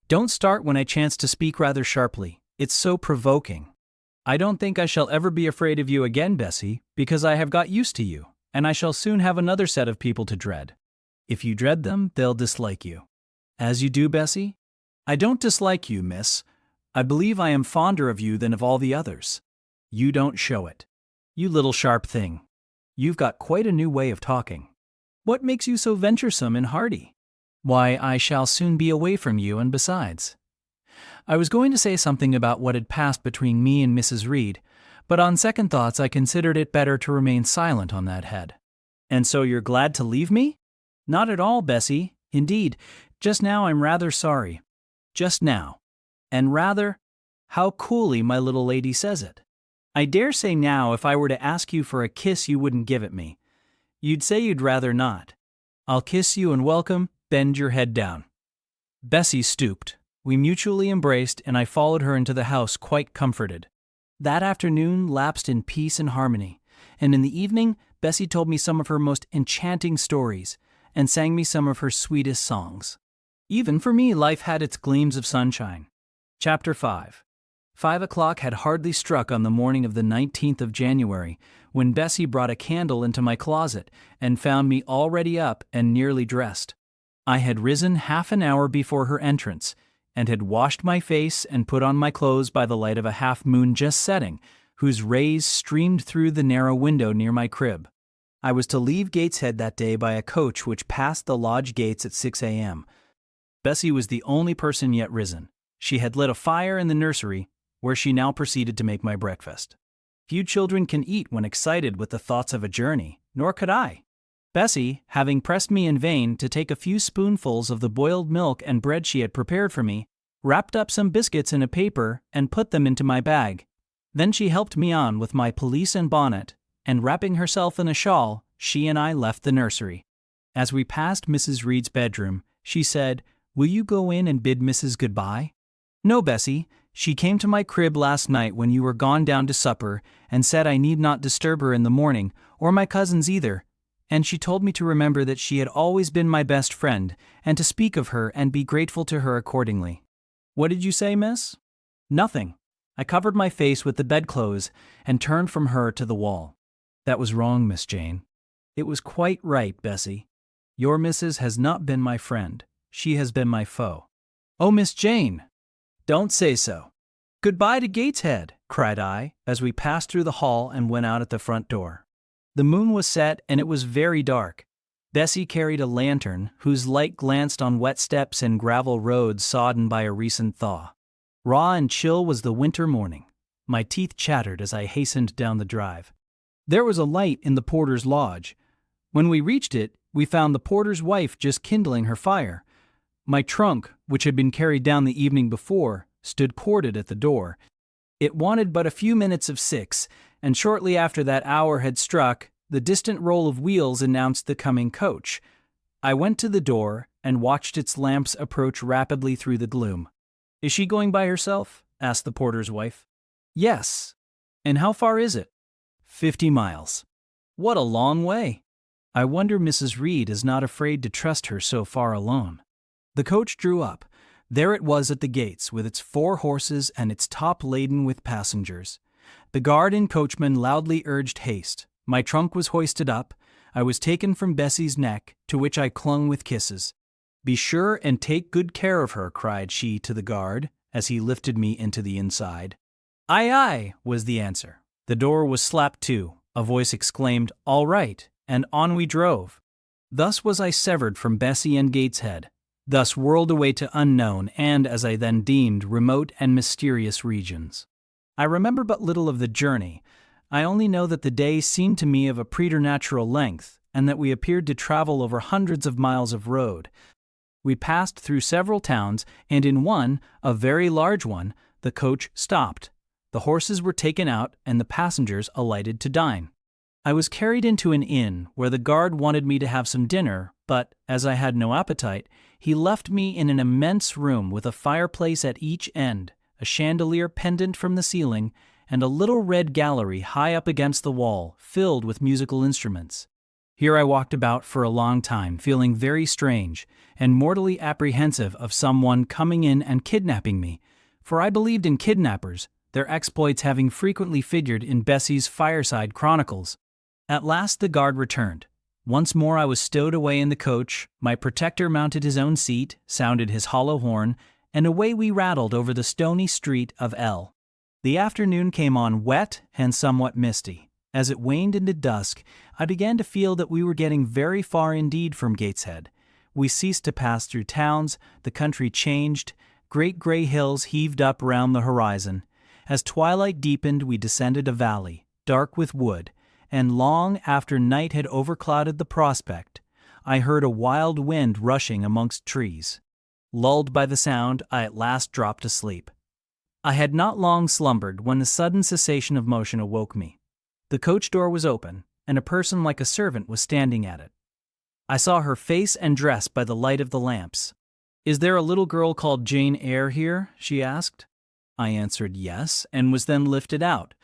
Don't start when I chance to speak rather sharply. It's so provoking." "I don't think I shall ever be afraid of you again, Bessie, because I have got used to you, and I shall soon have another set of people to dread. If you dread them, they'll dislike you." "As you do, Bessie?" "I don't dislike you, miss. I believe I am fonder of you than of all the others." "You don't show it. You little sharp thing. You've got quite a new way of talking. What makes you so venturesome and hearty?" "Why, I shall soon be away from you, and besides—" I was going to say something about what had passed between me and Mrs. Reed, but on second thoughts I considered it better to remain silent on that head. "And so you're glad to leave me?" "Not at all, Bessie. Indeed, just now I'm rather sorry." "Just now. And rather—" How coolly my little lady says it. "I dare say now if I were to ask you for a kiss you wouldn't give it me. You'd say you'd rather not. I'll kiss you and welcome, bend your head down." Bessie stooped. We mutually embraced, and I followed her into the house quite comforted. That afternoon lapsed in peace and harmony, and in the evening Bessie told me some of her most enchanting stories, and sang me some of her sweetest songs. Even for me life had its gleams of sunshine. Chapter 5. 5 o'clock had hardly struck on the morning of the 19th of January when Bessie brought a candle into my closet and found me already up and nearly dressed. I had risen half an hour before her entrance, and had washed my face and put on my clothes by the light of a half-moon just setting, whose rays streamed through the narrow window near my crib. I was to leave Gateshead that day by a coach which passed the lodge gates at 6 a.m. Bessie was the only person yet risen. She had lit a fire in the nursery, where she now proceeded to make my breakfast. Few children can eat when excited with the thoughts of a journey, nor could I. Bessie, having pressed me in vain to take a few spoonfuls of the boiled milk and bread she had prepared for me, wrapped up some biscuits in a paper and put them into my bag. Then she helped me on with my pelisse and bonnet, and wrapping herself in a shawl, she and I left the nursery. As we passed Mrs. Reed's bedroom, she said, "Will you go in and bid Mrs. goodbye?" "No, Bessie. She came to my crib last night when you were gone down to supper and said I need not disturb her in the morning, or my cousins either. And she told me to remember that she had always been my best friend, and to speak of her and be grateful to her accordingly." "What did you say, miss?" "Nothing." I covered my face with the bedclothes and turned from her to the wall. "That was wrong, Miss Jane." "It was quite right, Bessie. Your missus has not been my friend. She has been my foe." "Oh, Miss Jane!" "Don't say so." "Goodbye to Gateshead," cried I, as we passed through the hall and went out at the front door. The moon was set and it was very dark. Bessie carried a lantern whose light glanced on wet steps and gravel roads sodden by a recent thaw. Raw and chill was the winter morning. My teeth chattered as I hastened down the drive. There was a light in the porter's lodge. When we reached it, we found the porter's wife just kindling her fire. My trunk, which had been carried down the evening before, stood corded at the door. It wanted but a few minutes of 6, and shortly after that hour had struck, the distant roll of wheels announced the coming coach. I went to the door and watched its lamps approach rapidly through the gloom. "Is she going by herself?" asked the porter's wife. "Yes." "And how far is it?" 50 miles. "What a long way." "I wonder Mrs. Reed is not afraid to trust her so far alone." The coach drew up. There it was at the gates, with its 4 horses and its top laden with passengers. The guard and coachman loudly urged haste. My trunk was hoisted up. I was taken from Bessie's neck, to which I clung with kisses. "Be sure and take good care of her," cried she to the guard, as he lifted me into the inside. "Aye, aye," was the answer. The door was slapped to. A voice exclaimed, "All right," and on we drove. Thus was I severed from Bessie and Gateshead, thus whirled away to unknown and, as I then deemed, remote and mysterious regions. I remember but little of the journey. I only know that the day seemed to me of a preternatural length, and that we appeared to travel over hundreds of miles of road. We passed through several towns, and in one, a very large one, the coach stopped. The horses were taken out, and the passengers alighted to dine. I was carried into an inn, where the guard wanted me to have some dinner, but, as I had no appetite, he left me in an immense room with a fireplace at each end, a chandelier pendant from the ceiling, and a little red gallery high up against the wall, filled with musical instruments. Here I walked about for a long time, feeling very strange, and mortally apprehensive of someone coming in and kidnapping me, for I believed in kidnappers, their exploits having frequently figured in Bessie's fireside chronicles. At last the guard returned. Once more I was stowed away in the coach, my protector mounted his own seat, sounded his hollow horn, and away we rattled over the stony street of L. The afternoon came on wet and somewhat misty. As it waned into dusk, I began to feel that we were getting very far indeed from Gateshead. We ceased to pass through towns, the country changed, great gray hills heaved up round the horizon. As twilight deepened, we descended a valley, dark with wood, and long after night had overclouded the prospect, I heard a wild wind rushing amongst trees. Lulled by the sound, I at last dropped asleep. I had not long slumbered when the sudden cessation of motion awoke me. The coach door was open, and a person like a servant was standing at it. I saw her face and dress by the light of the lamps. "Is there a little girl called Jane Eyre here?" she asked. I answered yes, and was then lifted out.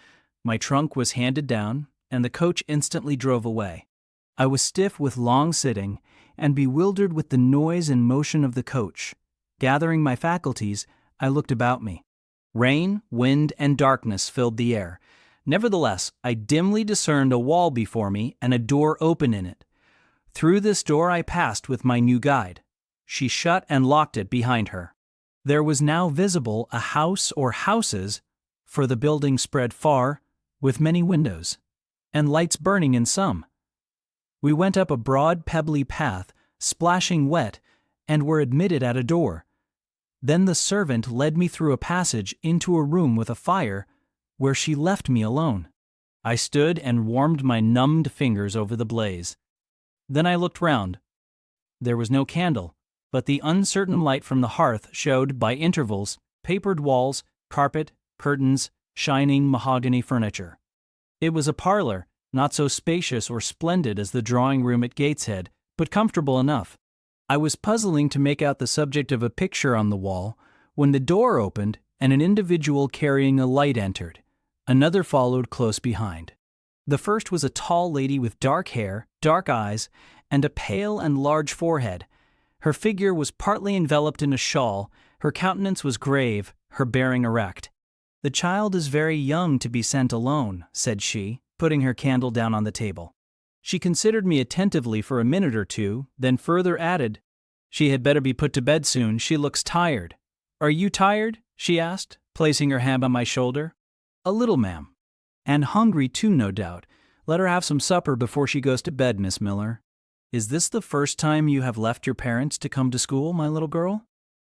My trunk was handed down, and the coach instantly drove away. I was stiff with long sitting, and bewildered with the noise and motion of the coach. Gathering my faculties, I looked about me. Rain, wind, and darkness filled the air. Nevertheless, I dimly discerned a wall before me and a door open in it. Through this door I passed with my new guide. She shut and locked it behind her. There was now visible a house or houses, for the building spread far, with many windows, and lights burning in some. We went up a broad pebbly path, splashing wet, and were admitted at a door. Then the servant led me through a passage into a room with a fire, where she left me alone. I stood and warmed my numbed fingers over the blaze. Then I looked round. There was no candle, but the uncertain light from the hearth showed, by intervals, papered walls, carpet, curtains, shining mahogany furniture. It was a parlor, not so spacious or splendid as the drawing room at Gateshead, but comfortable enough. I was puzzling to make out the subject of a picture on the wall when the door opened and an individual carrying a light entered. Another followed close behind. The first was a tall lady with dark hair, dark eyes, and a pale and large forehead. Her figure was partly enveloped in a shawl, her countenance was grave, her bearing erect. "The child is very young to be sent alone," said she, putting her candle down on the table. She considered me attentively for a minute or two, then further added, "She had better be put to bed soon, she looks tired." "Are you tired?" she asked, placing her hand on my shoulder. "A little, ma'am." "And hungry too, no doubt. Let her have some supper before she goes to bed, Miss Miller." "Is this the first time you have left your parents to come to school, my little girl?"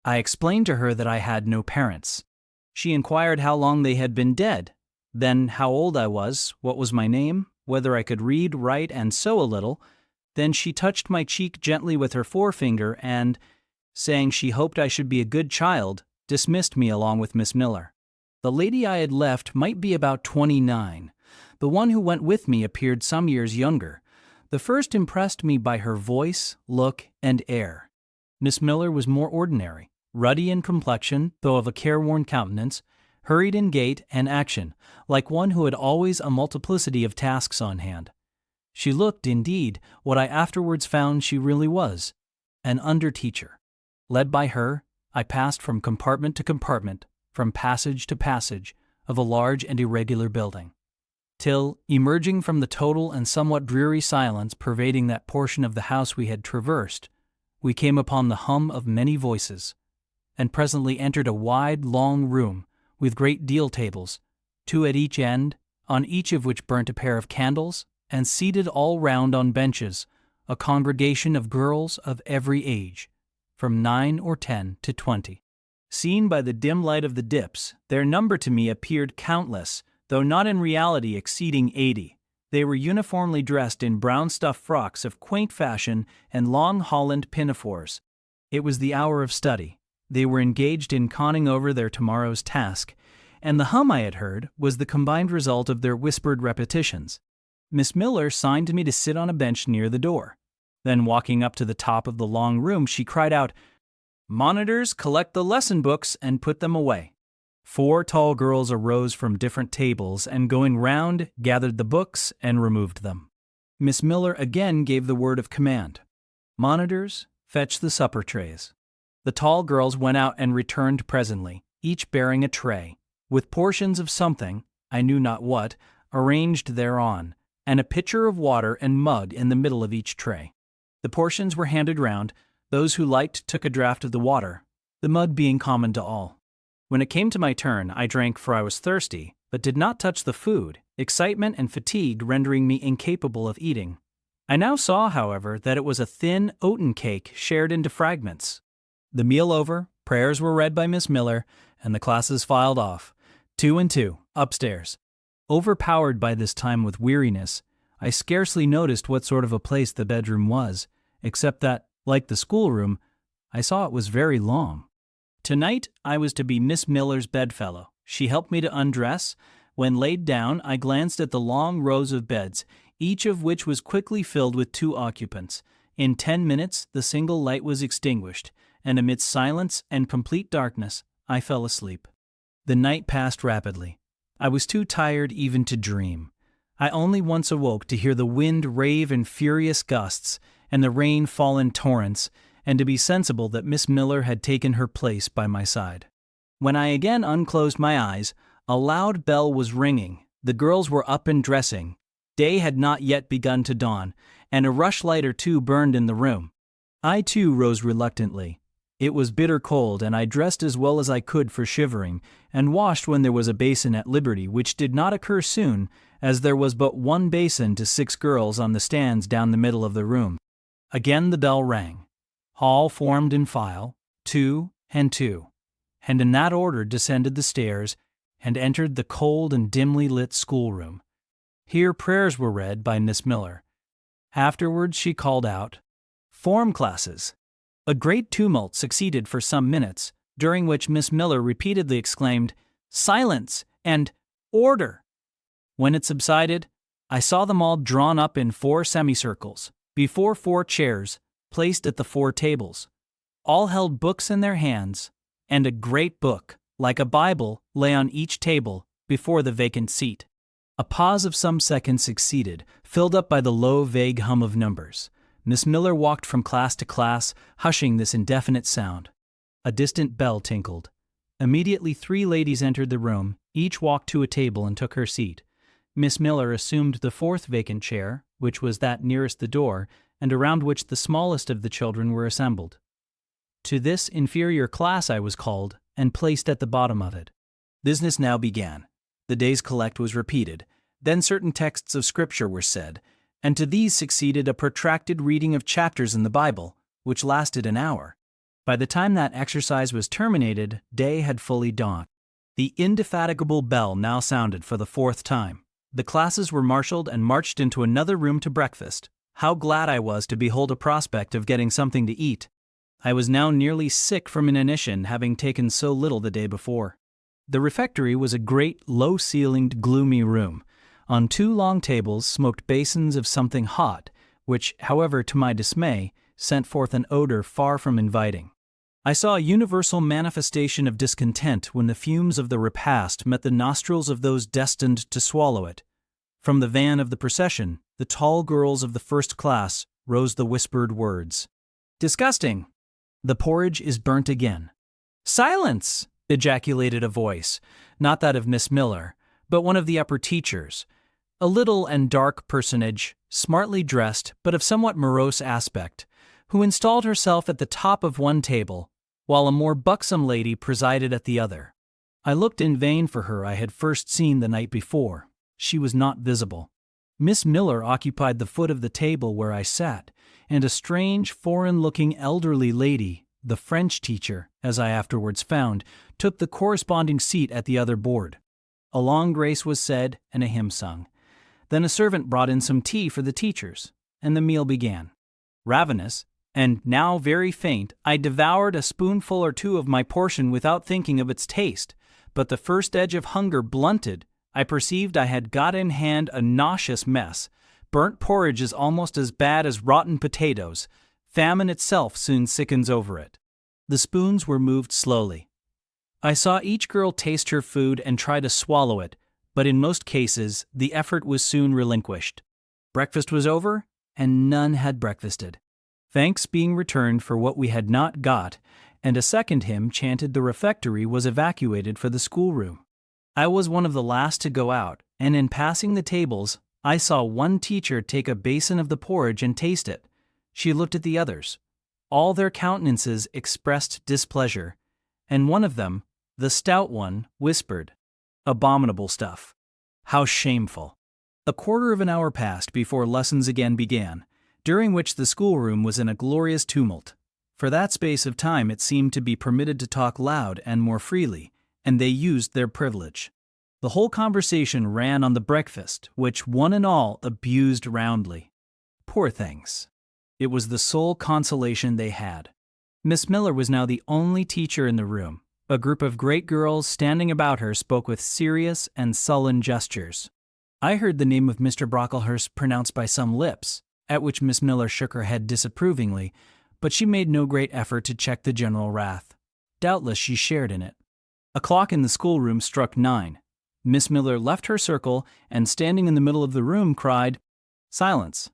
I explained to her that I had no parents. She inquired how long they had been dead, then how old I was, what was my name, whether I could read, write, and sew a little. Then she touched my cheek gently with her forefinger and, saying she hoped I should be a good child, dismissed me along with Miss Miller. The lady I had left might be about 29. The one who went with me appeared some years younger. The first impressed me by her voice, look, and air. Miss Miller was more ordinary, ruddy in complexion, though of a careworn countenance, hurried in gait and action, like one who had always a multiplicity of tasks on hand. She looked, indeed, what I afterwards found she really was, an under-teacher. Led by her, I passed from compartment to compartment, from passage to passage, of a large and irregular building, till, emerging from the total and somewhat dreary silence pervading that portion of the house we had traversed, we came upon the hum of many voices, and presently entered a wide, long room, with great deal tables, 2 at each end, on each of which burnt a pair of candles, and seated all round on benches, a congregation of girls of every age, from 9 or 10 to 20. Seen by the dim light of the dips, their number to me appeared countless, though not in reality exceeding 80. They were uniformly dressed in brown stuff frocks of quaint fashion and long holland pinafores. It was the hour of study. They were engaged in conning over their tomorrow's task, and the hum I had heard was the combined result of their whispered repetitions. Miss Miller signed to me to sit on a bench near the door. Then, walking up to the top of the long room, she cried out, "Monitors, collect the lesson books and put them away." 4 tall girls arose from different tables and, going round, gathered the books and removed them. Miss Miller again gave the word of command. "Monitors, fetch the supper trays." The tall girls went out and returned presently, each bearing a tray, with portions of something, I knew not what, arranged thereon, and a pitcher of water and mug in the middle of each tray. The portions were handed round. Those who liked took a draught of the water, the mug being common to all. When it came to my turn, I drank, for I was thirsty, but did not touch the food, excitement and fatigue rendering me incapable of eating. I now saw, however, that it was a thin oaten cake shared into fragments. The meal over, prayers were read by Miss Miller, and the classes filed off, 2 and 2, upstairs. Overpowered by this time with weariness, I scarcely noticed what sort of a place the bedroom was, except that, like the schoolroom, I saw it was very long. Tonight I was to be Miss Miller's bedfellow. She helped me to undress. When laid down, I glanced at the long rows of beds, each of which was quickly filled with 2 occupants. In 10 minutes the single light was extinguished, and amidst silence and complete darkness I fell asleep. The night passed rapidly. I was too tired even to dream. I only once awoke to hear the wind rave in furious gusts and the rain fall in torrents, and to be sensible that Miss Miller had taken her place by my side. When I again unclosed my eyes, a loud bell was ringing. The girls were up and dressing. Day had not yet begun to dawn, and a rushlight or 2 burned in the room. I too rose reluctantly. It was bitter cold, and I dressed as well as I could for shivering, and washed when there was a basin at liberty, which did not occur soon, as there was but 1 basin to 6 girls on the stands down the middle of the room. Again the bell rang. All formed in file, 2 and 2, and in that order descended the stairs and entered the cold and dimly lit schoolroom. Here prayers were read by Miss Miller. Afterwards she called out, "Form classes." A great tumult succeeded for some minutes, during which Miss Miller repeatedly exclaimed, "Silence!" and "Order!" When it subsided, I saw them all drawn up in 4 semicircles, before 4 chairs, placed at the 4 tables. All held books in their hands, and a great book, like a Bible, lay on each table, before the vacant seat. A pause of some seconds succeeded, filled up by the low, vague hum of numbers. Miss Miller walked from class to class, hushing this indefinite sound. A distant bell tinkled. Immediately 3 ladies entered the room, each walked to a table and took her seat. Miss Miller assumed the 4th vacant chair, which was that nearest the door, and around which the smallest of the children were assembled. To this inferior class I was called, and placed at the bottom of it. Business now began. The day's collect was repeated, then certain texts of Scripture were said, and to these succeeded a protracted reading of chapters in the Bible, which lasted an hour. By the time that exercise was terminated, day had fully dawned. The indefatigable bell now sounded for the 4th time. The classes were marshaled and marched into another room to breakfast. How glad I was to behold a prospect of getting something to eat. I was now nearly sick from inanition, having taken so little the day before. The refectory was a great, low-ceilinged, gloomy room. On 2 long tables smoked basins of something hot, which, however, to my dismay, sent forth an odor far from inviting. I saw a universal manifestation of discontent when the fumes of the repast met the nostrils of those destined to swallow it. From the van of the procession, the tall girls of the 1st class, rose the whispered words. "Disgusting! The porridge is burnt again." "Silence!" ejaculated a voice, not that of Miss Miller, but one of the upper teachers, a little and dark personage, smartly dressed but of somewhat morose aspect, who installed herself at the top of one table, while a more buxom lady presided at the other. I looked in vain for her I had first seen the night before. She was not visible. Miss Miller occupied the foot of the table where I sat, and a strange, foreign-looking elderly lady, the French teacher, as I afterwards found, took the corresponding seat at the other board. A long grace was said and a hymn sung. Then a servant brought in some tea for the teachers, and the meal began. Ravenous, and now very faint, I devoured a spoonful or 2 of my portion without thinking of its taste, but the first edge of hunger blunted, I perceived I had got in hand a nauseous mess. Burnt porridge is almost as bad as rotten potatoes. Famine itself soon sickens over it. The spoons were moved slowly. I saw each girl taste her food and try to swallow it, but in most cases the effort was soon relinquished. Breakfast was over, and none had breakfasted. Thanks being returned for what we had not got, and a second hymn chanted, the refectory was evacuated for the schoolroom. I was one of the last to go out, and in passing the tables, I saw one teacher take a basin of the porridge and taste it. She looked at the others. All their countenances expressed displeasure, and one of them, the stout one, whispered, "Abominable stuff! How shameful!" A quarter of an hour passed before lessons again began, during which the schoolroom was in a glorious tumult. For that space of time it seemed to be permitted to talk loud and more freely, and they used their privilege. The whole conversation ran on the breakfast, which one and all abused roundly. Poor things! It was the sole consolation they had. Miss Miller was now the only teacher in the room. A group of great girls standing about her spoke with serious and sullen gestures. I heard the name of Mr. Brocklehurst pronounced by some lips, at which Miss Miller shook her head disapprovingly, but she made no great effort to check the general wrath. Doubtless she shared in it. A clock in the schoolroom struck 9. Miss Miller left her circle and, standing in the middle of the room, cried, "Silence!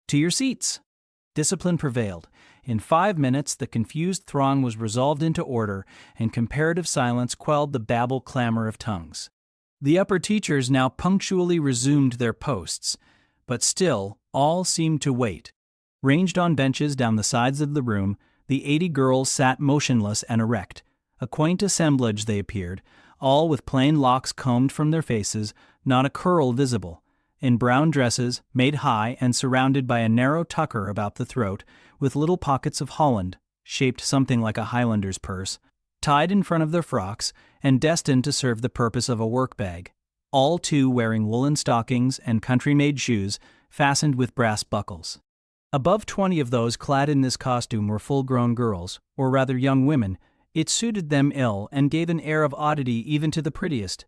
To your seats!" Discipline prevailed. In 5 minutes the confused throng was resolved into order, and comparative silence quelled the babel clamor of tongues. The upper teachers now punctually resumed their posts, but still all seemed to wait. Ranged on benches down the sides of the room, the 80 girls sat motionless and erect. A quaint assemblage they appeared, all with plain locks combed from their faces, not a curl visible, in brown dresses, made high and surrounded by a narrow tucker about the throat, with little pockets of holland, shaped something like a Highlander's purse, tied in front of their frocks and destined to serve the purpose of a work-bag, all too wearing woolen stockings and country-made shoes fastened with brass buckles. Above 20 of those clad in this costume were full-grown girls, or rather young women. It suited them ill and gave an air of oddity even to the prettiest.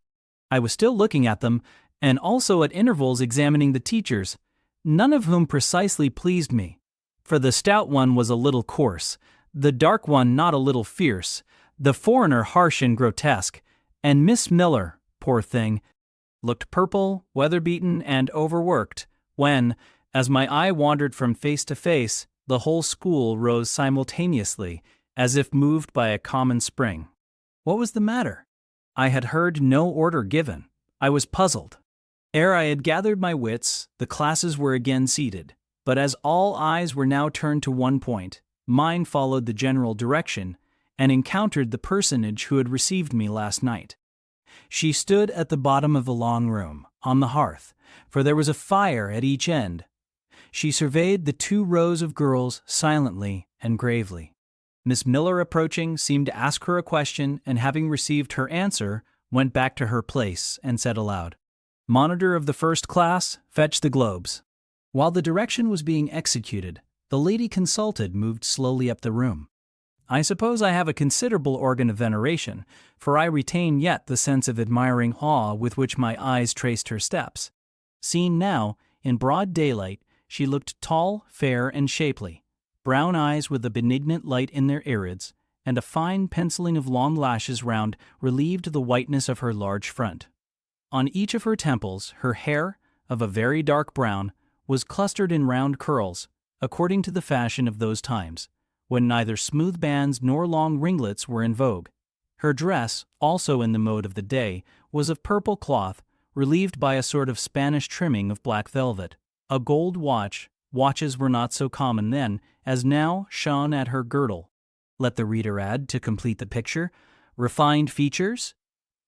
I was still looking at them, and also at intervals examining the teachers, none of whom precisely pleased me. For the stout one was a little coarse, the dark one not a little fierce, the foreigner harsh and grotesque, and Miss Miller, poor thing, looked purple, weather-beaten, and overworked, when, as my eye wandered from face to face, the whole school rose simultaneously, as if moved by a common spring. What was the matter? I had heard no order given. I was puzzled. Ere I had gathered my wits, the classes were again seated, but as all eyes were now turned to one point, mine followed the general direction, and encountered the personage who had received me last night. She stood at the bottom of the long room, on the hearth, for there was a fire at each end. She surveyed the 2 rows of girls silently and gravely. Miss Miller, approaching, seemed to ask her a question, and having received her answer, went back to her place and said aloud, "Monitor of the first class, fetch the globes." While the direction was being executed, the lady consulted moved slowly up the room. I suppose I have a considerable organ of veneration, for I retain yet the sense of admiring awe with which my eyes traced her steps. Seen now, in broad daylight, she looked tall, fair, and shapely, brown eyes with a benignant light in their irids, and a fine penciling of long lashes round relieved the whiteness of her large front. On each of her temples, her hair, of a very dark brown, was clustered in round curls, according to the fashion of those times, when neither smooth bands nor long ringlets were in vogue. Her dress, also in the mode of the day, was of purple cloth, relieved by a sort of Spanish trimming of black velvet. A gold watch, watches were not so common then, as now, shone at her girdle. Let the reader add, to complete the picture, refined features,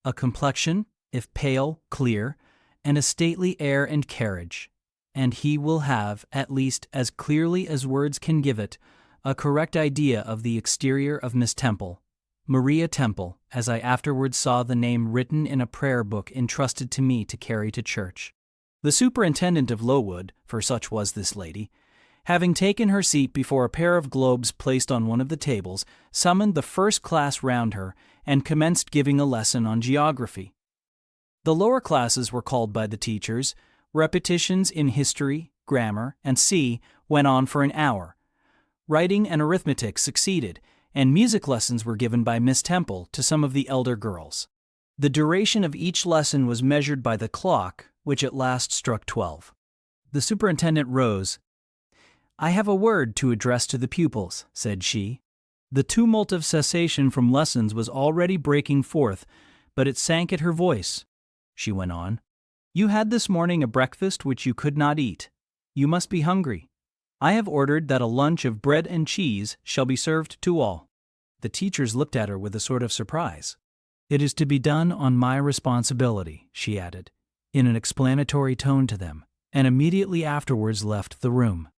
a complexion, if pale, clear, and a stately air and carriage, and he will have, at least as clearly as words can give it, a correct idea of the exterior of Miss Temple, Maria Temple, as I afterwards saw the name written in a prayer book entrusted to me to carry to church. The superintendent of Lowood, for such was this lady, having taken her seat before a pair of globes placed on one of the tables, summoned the first class round her and commenced giving a lesson on geography. The lower classes were called by the teachers. Repetitions in history, grammar, and went on for an hour. Writing and arithmetic succeeded, and music lessons were given by Miss Temple to some of the elder girls. The duration of each lesson was measured by the clock, which at last struck 12. The superintendent rose. "I have a word to address to the pupils," said she. The tumult of cessation from lessons was already breaking forth, but it sank at her voice. She went on. "You had this morning a breakfast which you could not eat. You must be hungry. I have ordered that a lunch of bread and cheese shall be served to all." The teachers looked at her with a sort of surprise. "It is to be done on my responsibility," she added, in an explanatory tone to them, and immediately afterwards left the room.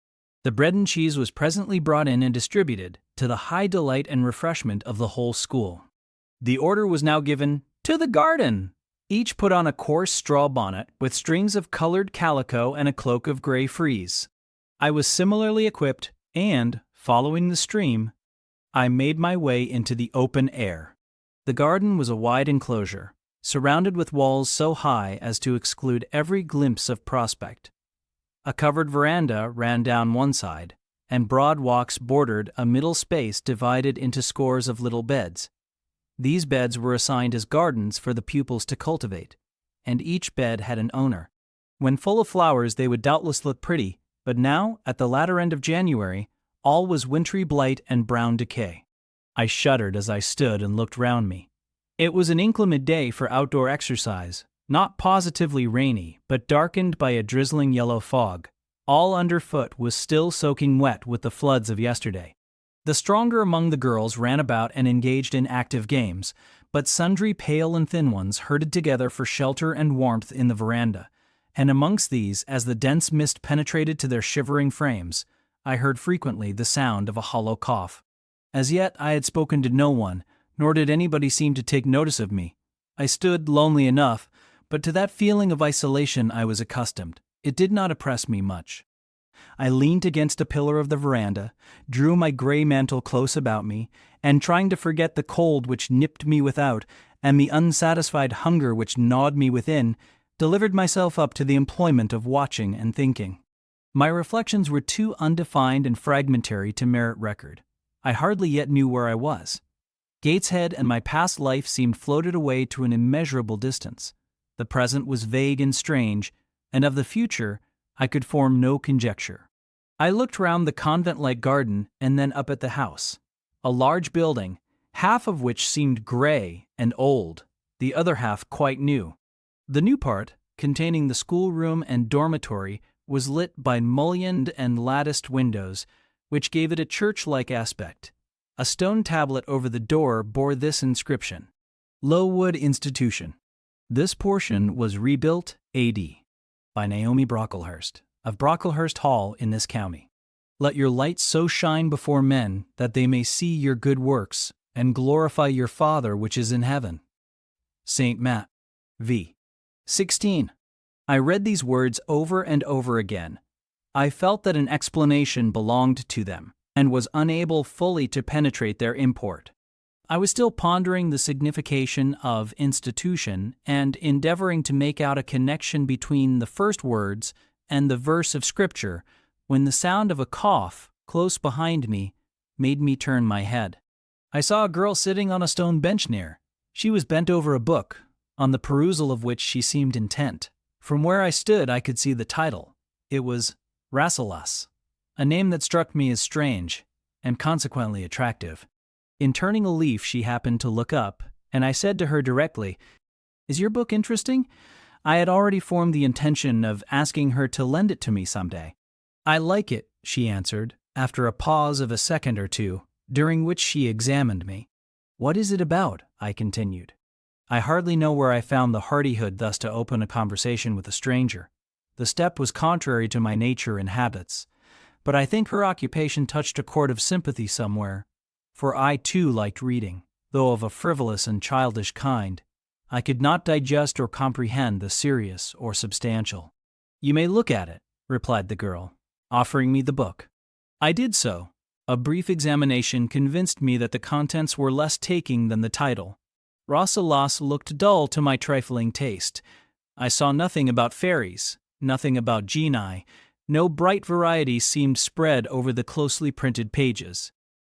The bread and cheese was presently brought in and distributed, to the high delight and refreshment of the whole school. The order was now given, "To the garden!" Each put on a coarse straw bonnet with strings of colored calico and a cloak of gray frieze. I was similarly equipped, and, following the stream, I made my way into the open air. The garden was a wide enclosure, surrounded with walls so high as to exclude every glimpse of prospect. A covered veranda ran down one side, and broad walks bordered a middle space divided into scores of little beds. These beds were assigned as gardens for the pupils to cultivate, and each bed had an owner. When full of flowers they would doubtless look pretty, but now, at the latter end of January, all was wintry blight and brown decay. I shuddered as I stood and looked round me. It was an inclement day for outdoor exercise, not positively rainy, but darkened by a drizzling yellow fog. All underfoot was still soaking wet with the floods of yesterday. The stronger among the girls ran about and engaged in active games, but sundry pale and thin ones herded together for shelter and warmth in the veranda, and amongst these, as the dense mist penetrated to their shivering frames, I heard frequently the sound of a hollow cough. As yet I had spoken to no one, nor did anybody seem to take notice of me. I stood lonely enough, but to that feeling of isolation I was accustomed. It did not oppress me much. I leaned against a pillar of the veranda, drew my gray mantle close about me, and trying to forget the cold which nipped me without, and the unsatisfied hunger which gnawed me within, delivered myself up to the employment of watching and thinking. My reflections were too undefined and fragmentary to merit record. I hardly yet knew where I was. Gateshead and my past life seemed floated away to an immeasurable distance. The present was vague and strange, and of the future I could form no conjecture. I looked round the convent-like garden and then up at the house. A large building, half of which seemed gray and old, the other half quite new. The new part, containing the schoolroom and dormitory, was lit by mullioned and latticed windows, which gave it a church-like aspect. A stone tablet over the door bore this inscription: Lowood Institution. This portion was rebuilt A.D. by Naomi Brocklehurst, of Brocklehurst Hall in this county. Let your light so shine before men that they may see your good works and glorify your Father which is in heaven. St. Matt, v. 16. I read these words over and over again. I felt that an explanation belonged to them, and was unable fully to penetrate their import. I was still pondering the signification of institution and endeavoring to make out a connection between the first words and the verse of Scripture when the sound of a cough close behind me made me turn my head. I saw a girl sitting on a stone bench near. She was bent over a book, on the perusal of which she seemed intent. From where I stood I could see the title. It was Rasselas, a name that struck me as strange and consequently attractive. In turning a leaf she happened to look up, and I said to her directly, "Is your book interesting?" I had already formed the intention of asking her to lend it to me someday. "I like it," she answered, after a pause of a second or two, during which she examined me. "What is it about?" I continued. I hardly know where I found the hardihood thus to open a conversation with a stranger. The step was contrary to my nature and habits, but I think her occupation touched a chord of sympathy somewhere, for I too liked reading, though of a frivolous and childish kind. I could not digest or comprehend the serious or substantial. "You may look at it," replied the girl, offering me the book. I did so. A brief examination convinced me that the contents were less taking than the title. Rasselas looked dull to my trifling taste. I saw nothing about fairies, nothing about genii. No bright variety seemed spread over the closely printed pages.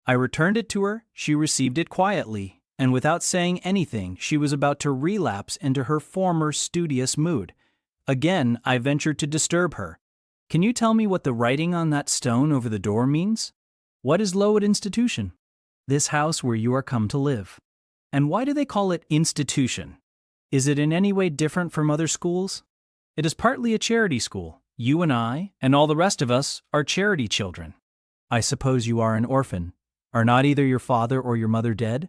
I returned it to her, she received it quietly, and without saying anything she was about to relapse into her former studious mood. Again I ventured to disturb her. "Can you tell me what the writing on that stone over the door means? What is Lowood Institution?" "This house where you are come to live." "And why do they call it institution? Is it in any way different from other schools?" "It is partly a charity school. You and I, and all the rest of us, are charity children." "I suppose you are an orphan. Are not either your father or your mother dead?"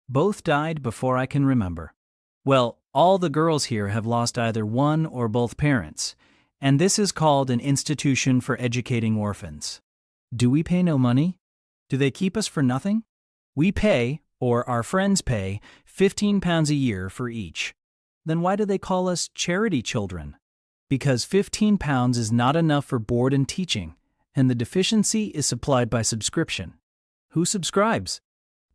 "Both died before I can remember." "Well, all the girls here have lost either one or both parents, and this is called an institution for educating orphans." "Do we pay no money? Do they keep us for nothing?" "We pay, or our friends pay, £15 a year for each." "Then why do they call us charity children?" "Because £15 is not enough for board and teaching, and the deficiency is supplied by subscription." "Who subscribes?"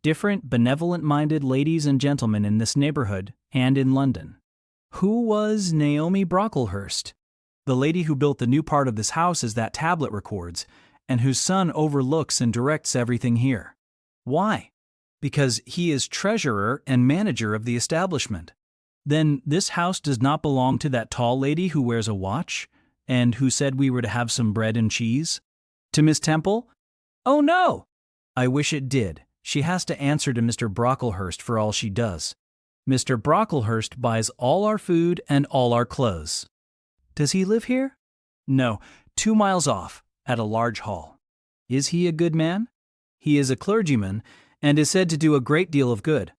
"Different benevolent-minded ladies and gentlemen in this neighborhood and in London." "Who was Naomi Brocklehurst?" "The lady who built the new part of this house as that tablet records, and whose son overlooks and directs everything here." "Why?" "Because he is treasurer and manager of the establishment." "Then this house does not belong to that tall lady who wears a watch, and who said we were to have some bread and cheese?" "To Miss Temple?" "Oh, no!" "I wish it did. She has to answer to Mr. Brocklehurst for all she does. Mr. Brocklehurst buys all our food and all our clothes." "Does he live here?" "No, 2 miles off, at a large hall." "Is he a good man?" "He is a clergyman, and is said to do a great deal of good."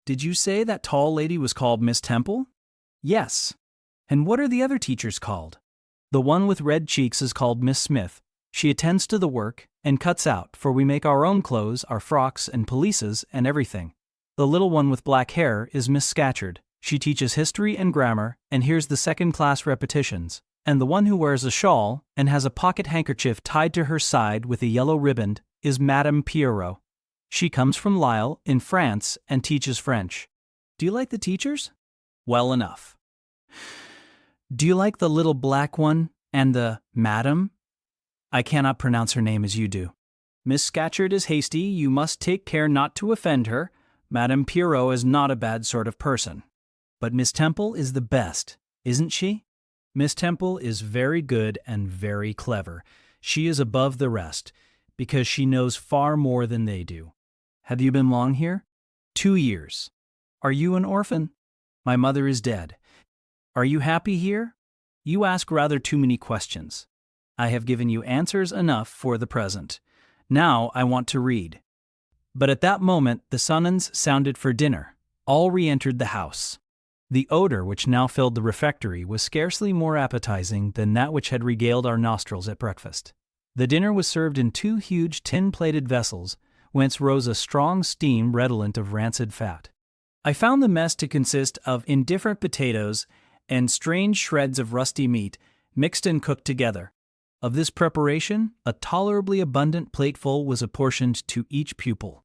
"Did you say that tall lady was called Miss Temple?" "Yes." "And what are the other teachers called?" "The one with red cheeks is called Miss Smith. She attends to the work, and cuts out, for we make our own clothes, our frocks and pelisses, and everything. The little one with black hair is Miss Scatcherd. She teaches history and grammar, and hears the second-class repetitions. And the one who wears a shawl, and has a pocket handkerchief tied to her side with a yellow riband, is Madame Pierrot. She comes from Lille, in France, and teaches French." "Do you like the teachers?" "Well enough." Do you like the little black one and the madam? I cannot pronounce her name as you do. Miss Scatcherd is hasty, you must take care not to offend her. Madame Pierrot is not a bad sort of person. But Miss Temple is the best, isn't she? Miss Temple is very good and very clever. She is above the rest, because she knows far more than they do. Have you been long here? 2 years. Are you an orphan? My mother is dead. Are you happy here? You ask rather too many questions. I have given you answers enough for the present. Now I want to read. But at that moment the summons sounded for dinner. All re-entered the house. The odor which now filled the refectory was scarcely more appetizing than that which had regaled our nostrils at breakfast. The dinner was served in 2 huge tin-plated vessels, whence rose a strong steam redolent of rancid fat. I found the mess to consist of indifferent potatoes and strange shreds of rusty meat mixed and cooked together. Of this preparation, a tolerably abundant plateful was apportioned to each pupil.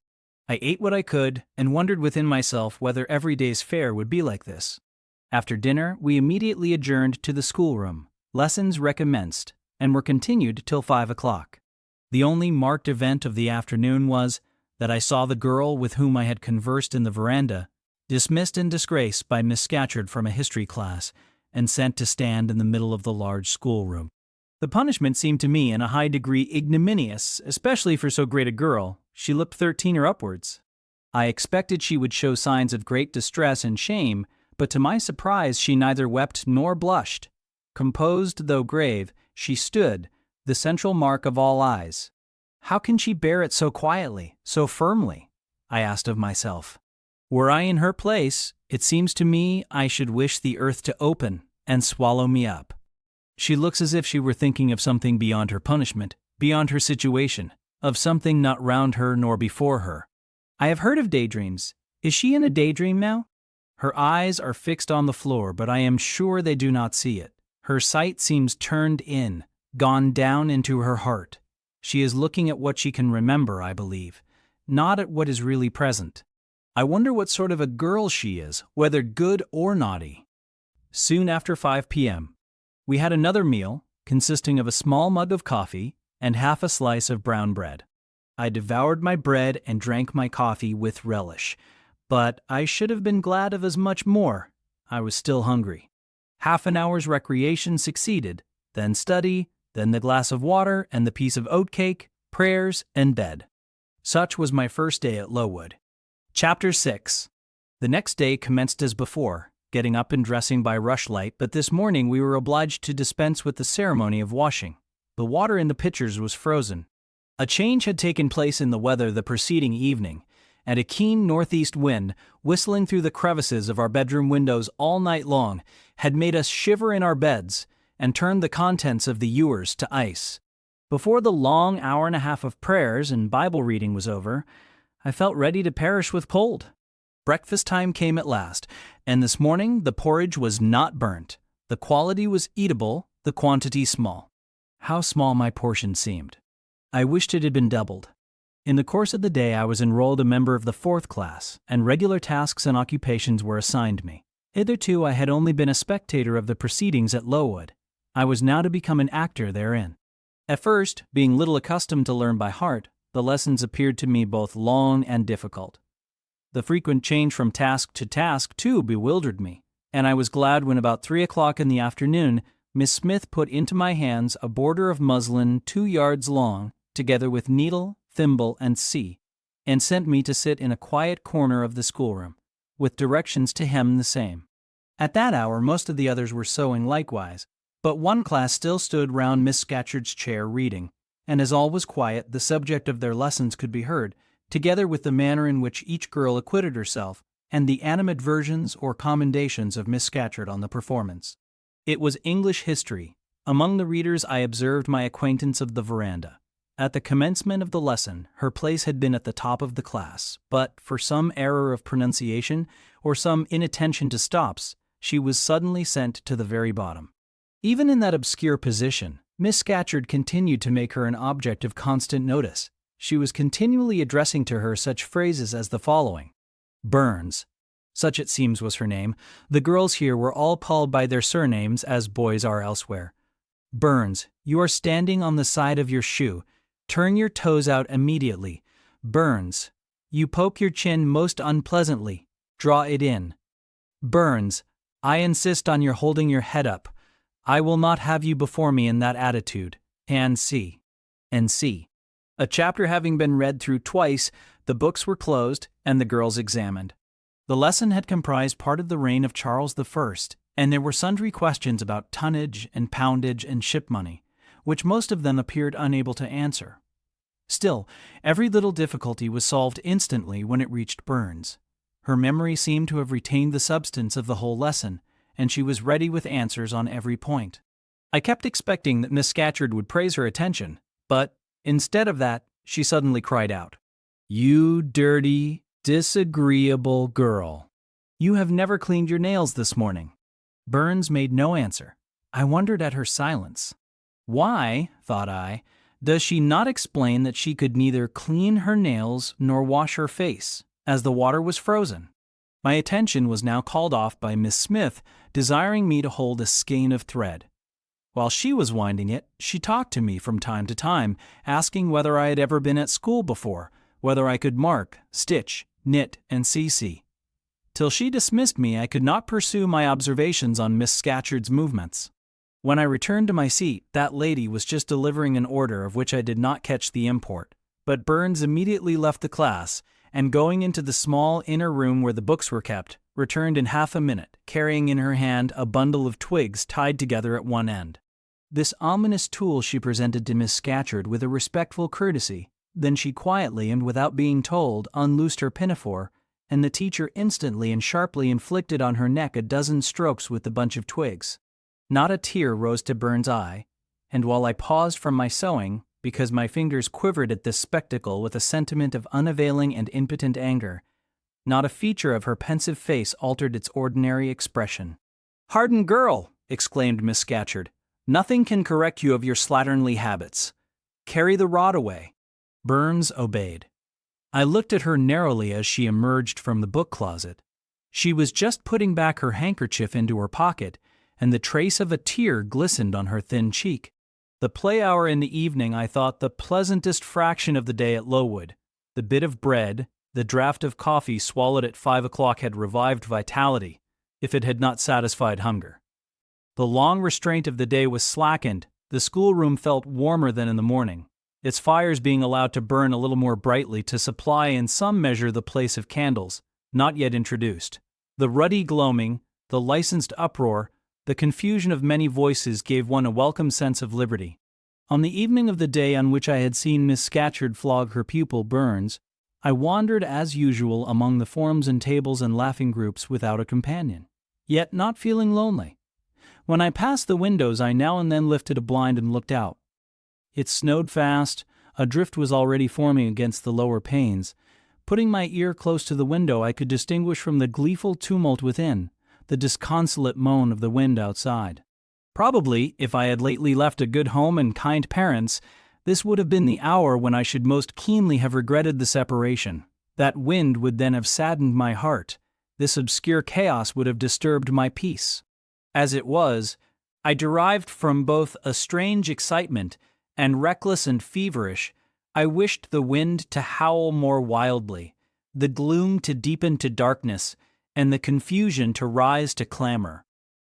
I ate what I could and wondered within myself whether every day's fare would be like this. After dinner, we immediately adjourned to the schoolroom. Lessons recommenced and were continued till 5 o'clock. The only marked event of the afternoon was that I saw the girl with whom I had conversed in the veranda dismissed in disgrace by Miss Scatcherd from a history class and sent to stand in the middle of the large schoolroom. The punishment seemed to me in a high degree ignominious, especially for so great a girl. She looked 13 or upwards. I expected she would show signs of great distress and shame, but to my surprise she neither wept nor blushed. Composed though grave, she stood, the central mark of all eyes. How can she bear it so quietly, so firmly? I asked of myself. Were I in her place, it seems to me I should wish the earth to open and swallow me up. She looks as if she were thinking of something beyond her punishment, beyond her situation, of something not round her nor before her. I have heard of daydreams. Is she in a daydream now? Her eyes are fixed on the floor, but I am sure they do not see it. Her sight seems turned in, gone down into her heart. She is looking at what she can remember, I believe, not at what is really present. I wonder what sort of a girl she is, whether good or naughty. Soon after 5 p.m., we had another meal, consisting of a small mug of coffee and half a slice of brown bread. I devoured my bread and drank my coffee with relish, but I should have been glad of as much more. I was still hungry. Half an hour's recreation succeeded, then study, then the glass of water and the piece of oatcake, prayers, and bed. Such was my first day at Lowood. Chapter 6. The next day commenced as before, getting up and dressing by rushlight, but this morning we were obliged to dispense with the ceremony of washing. The water in the pitchers was frozen. A change had taken place in the weather the preceding evening, and a keen northeast wind, whistling through the crevices of our bedroom windows all night long, had made us shiver in our beds and turned the contents of the ewers to ice. Before the long hour and a half of prayers and Bible reading was over, I felt ready to perish with cold. Breakfast time came at last, and this morning the porridge was not burnt. The quality was eatable, the quantity small. How small my portion seemed. I wished it had been doubled. In the course of the day I was enrolled a member of the 4th class, and regular tasks and occupations were assigned me. Hitherto I had only been a spectator of the proceedings at Lowood. I was now to become an actor therein. At first, being little accustomed to learn by heart, the lessons appeared to me both long and difficult. The frequent change from task to task, too, bewildered me, and I was glad when about 3 o'clock in the afternoon Miss Smith put into my hands a border of muslin 2 yards long, together with needle, thimble, and C, and sent me to sit in a quiet corner of the schoolroom, with directions to hem the same. At that hour most of the others were sewing likewise, but one class still stood round Miss Scatcherd's chair reading, and as all was quiet, the subject of their lessons could be heard, together with the manner in which each girl acquitted herself, and the animadversions or commendations of Miss Scatcherd on the performance. It was English history. Among the readers I observed my acquaintance of the veranda. At the commencement of the lesson, her place had been at the top of the class, but for some error of pronunciation or some inattention to stops, she was suddenly sent to the very bottom. Even in that obscure position, Miss Scatcherd continued to make her an object of constant notice. She was continually addressing to her such phrases as the following: Burns, such it seems was her name. The girls here were all called by their surnames as boys are elsewhere. Burns, you are standing on the side of your shoe. Turn your toes out immediately. Burns, you poke your chin most unpleasantly. Draw it in. Burns, I insist on your holding your head up. I will not have you before me in that attitude. And see. And see. A chapter having been read through twice, the books were closed and the girls examined. The lesson had comprised part of the reign of Charles I, and there were sundry questions about tonnage and poundage and ship money, which most of them appeared unable to answer. Still, every little difficulty was solved instantly when it reached Burns. Her memory seemed to have retained the substance of the whole lesson, and she was ready with answers on every point. I kept expecting that Miss Scatcherd would praise her attention, but, instead of that, she suddenly cried out, "You dirty, disagreeable girl! You have never cleaned your nails this morning." Burns made no answer. I wondered at her silence. Why, thought I, does she not explain that she could neither clean her nails nor wash her face, as the water was frozen? My attention was now called off by Miss Smith, desiring me to hold a skein of thread. While she was winding it, she talked to me from time to time, asking whether I had ever been at school before, whether I could mark, stitch, knit, and see. Till she dismissed me, I could not pursue my observations on Miss Scatcherd's movements. When I returned to my seat, that lady was just delivering an order of which I did not catch the import, but Burns immediately left the class, and going into the small inner room where the books were kept, returned in half a minute, carrying in her hand a bundle of twigs tied together at one end. This ominous tool she presented to Miss Scatcherd with a respectful courtesy. Then she quietly and without being told unloosed her pinafore, and the teacher instantly and sharply inflicted on her neck a dozen strokes with the bunch of twigs. Not a tear rose to Burns' eye, and while I paused from my sewing, because my fingers quivered at this spectacle with a sentiment of unavailing and impotent anger, not a feature of her pensive face altered its ordinary expression. "Hardened girl!" exclaimed Miss Scatcherd. "Nothing can correct you of your slatternly habits. Carry the rod away." Burns obeyed. I looked at her narrowly as she emerged from the book closet. She was just putting back her handkerchief into her pocket, and the trace of a tear glistened on her thin cheek. The play hour in the evening I thought the pleasantest fraction of the day at Lowood. The bit of bread, the draught of coffee swallowed at 5 o'clock had revived vitality, if it had not satisfied hunger. The long restraint of the day was slackened. The schoolroom felt warmer than in the morning, its fires being allowed to burn a little more brightly to supply in some measure the place of candles, not yet introduced. The ruddy gloaming, the licensed uproar, the confusion of many voices gave one a welcome sense of liberty. On the evening of the day on which I had seen Miss Scatcherd flog her pupil Burns, I wandered as usual among the forms and tables and laughing groups without a companion, yet not feeling lonely. When I passed the windows, I now and then lifted a blind and looked out. It snowed fast, a drift was already forming against the lower panes. Putting my ear close to the window, I could distinguish from the gleeful tumult within the disconsolate moan of the wind outside. Probably, if I had lately left a good home and kind parents, this would have been the hour when I should most keenly have regretted the separation. That wind would then have saddened my heart. This obscure chaos would have disturbed my peace. As it was, I derived from both a strange excitement and reckless and feverish. I wished the wind to howl more wildly, the gloom to deepen to darkness, and the confusion to rise to clamor.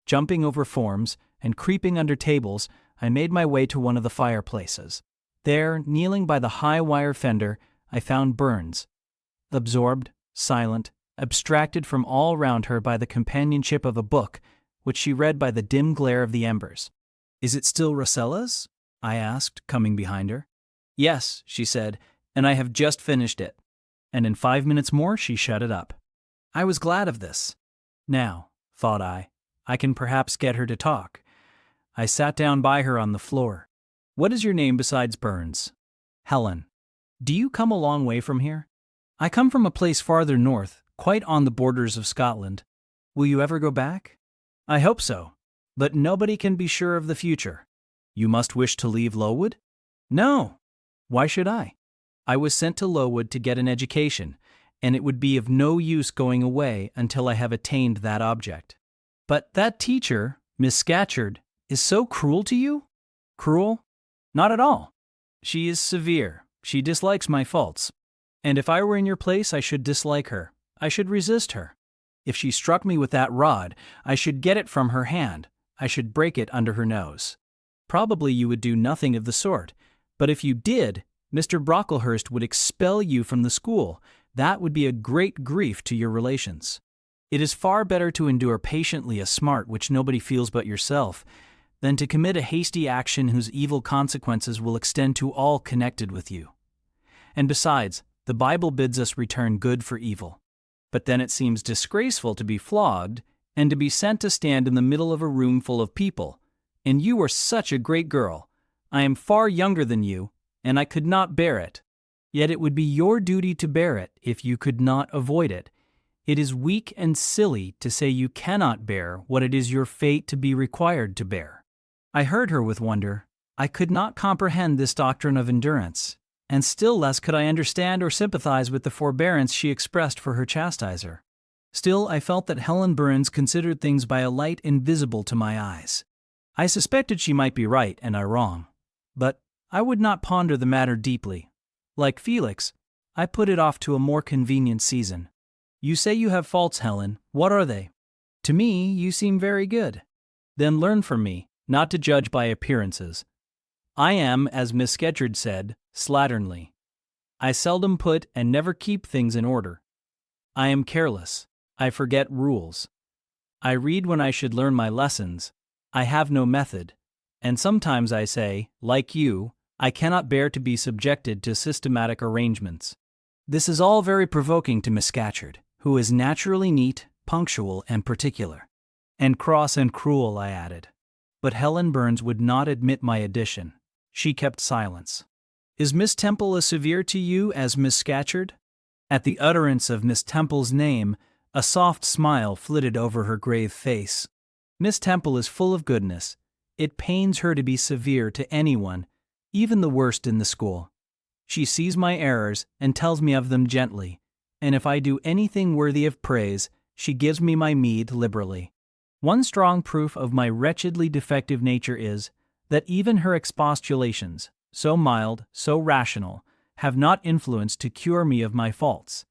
Jumping over forms and creeping under tables, I made my way to one of the fireplaces. There, kneeling by the high wire fender, I found Burns, absorbed, silent, abstracted from all round her by the companionship of a book, which she read by the dim glare of the embers. "Is it still Rossella's?" I asked, coming behind her. "Yes," she said, "and I have just finished it." And in 5 minutes more she shut it up. I was glad of this. Now, thought I can perhaps get her to talk. I sat down by her on the floor. "What is your name besides Burns?" "Helen." "Do you come a long way from here?" "I come from a place farther north, quite on the borders of Scotland." "Will you ever go back?" "I hope so, but nobody can be sure of the future." "You must wish to leave Lowood?" "No." "Why should I?" "I was sent to Lowood to get an education, and it would be of no use going away until I have attained that object. But that teacher, Miss Scatcherd, is so cruel to you? Cruel? Not at all. She is severe. She dislikes my faults. And if I were in your place, I should dislike her. I should resist her. If she struck me with that rod, I should get it from her hand. I should break it under her nose. Probably you would do nothing of the sort, but if you did, Mr. Brocklehurst would expel you from the school. That would be a great grief to your relations. It is far better to endure patiently a smart which nobody feels but yourself, than to commit a hasty action whose evil consequences will extend to all connected with you. And besides, the Bible bids us return good for evil. But then it seems disgraceful to be flogged and to be sent to stand in the middle of a room full of people. And you are such a great girl. I am far younger than you, and I could not bear it. Yet it would be your duty to bear it if you could not avoid it. It is weak and silly to say you cannot bear what it is your fate to be required to bear. I heard her with wonder. I could not comprehend this doctrine of endurance, and still less could I understand or sympathize with the forbearance she expressed for her chastiser. Still, I felt that Helen Burns considered things by a light invisible to my eyes. I suspected she might be right and I wrong, but I would not ponder the matter deeply. Like Felix, I put it off to a more convenient season. You say you have faults, Helen. What are they? To me, you seem very good. Then learn from me not to judge by appearances. I am, as Miss Scatcherd said, slatternly. I seldom put and never keep things in order. I am careless. I forget rules. I read when I should learn my lessons. I have no method. And sometimes I say, like you, I cannot bear to be subjected to systematic arrangements. This is all very provoking to Miss Scatcherd, who is naturally neat, punctual, and particular. And cross and cruel, I added. But Helen Burns would not admit my addition. She kept silence. Is Miss Temple as severe to you as Miss Scatcherd? At the utterance of Miss Temple's name, a soft smile flitted over her grave face. Miss Temple is full of goodness. It pains her to be severe to anyone, even the worst in the school. She sees my errors and tells me of them gently, and if I do anything worthy of praise, she gives me my meed liberally. One strong proof of my wretchedly defective nature is that even her expostulations, so mild, so rational, have not influence to cure me of my faults,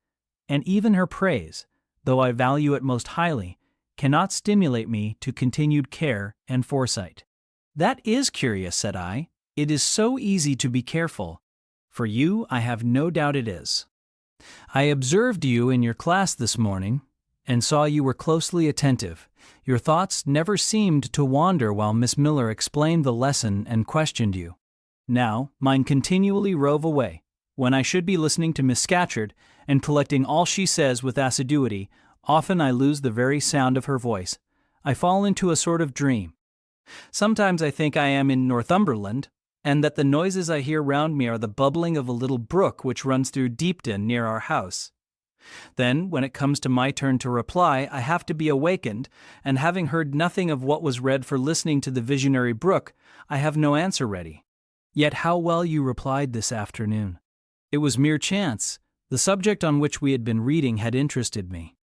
and even her praise, though I value it most highly, cannot stimulate me to continued care and foresight. That is curious, said I. It is so easy to be careful. For you, I have no doubt it is. I observed you in your class this morning, and saw you were closely attentive. Your thoughts never seemed to wander while Miss Miller explained the lesson and questioned you. Now, mine continually rove away. When I should be listening to Miss Scatcherd and collecting all she says with assiduity, often I lose the very sound of her voice. I fall into a sort of dream. Sometimes I think I am in Northumberland, and that the noises I hear round me are the bubbling of a little brook which runs through Deepden near our house. Then, when it comes to my turn to reply, I have to be awakened, and having heard nothing of what was read for listening to the visionary brook, I have no answer ready. Yet how well you replied this afternoon. It was mere chance. The subject on which we had been reading had interested me.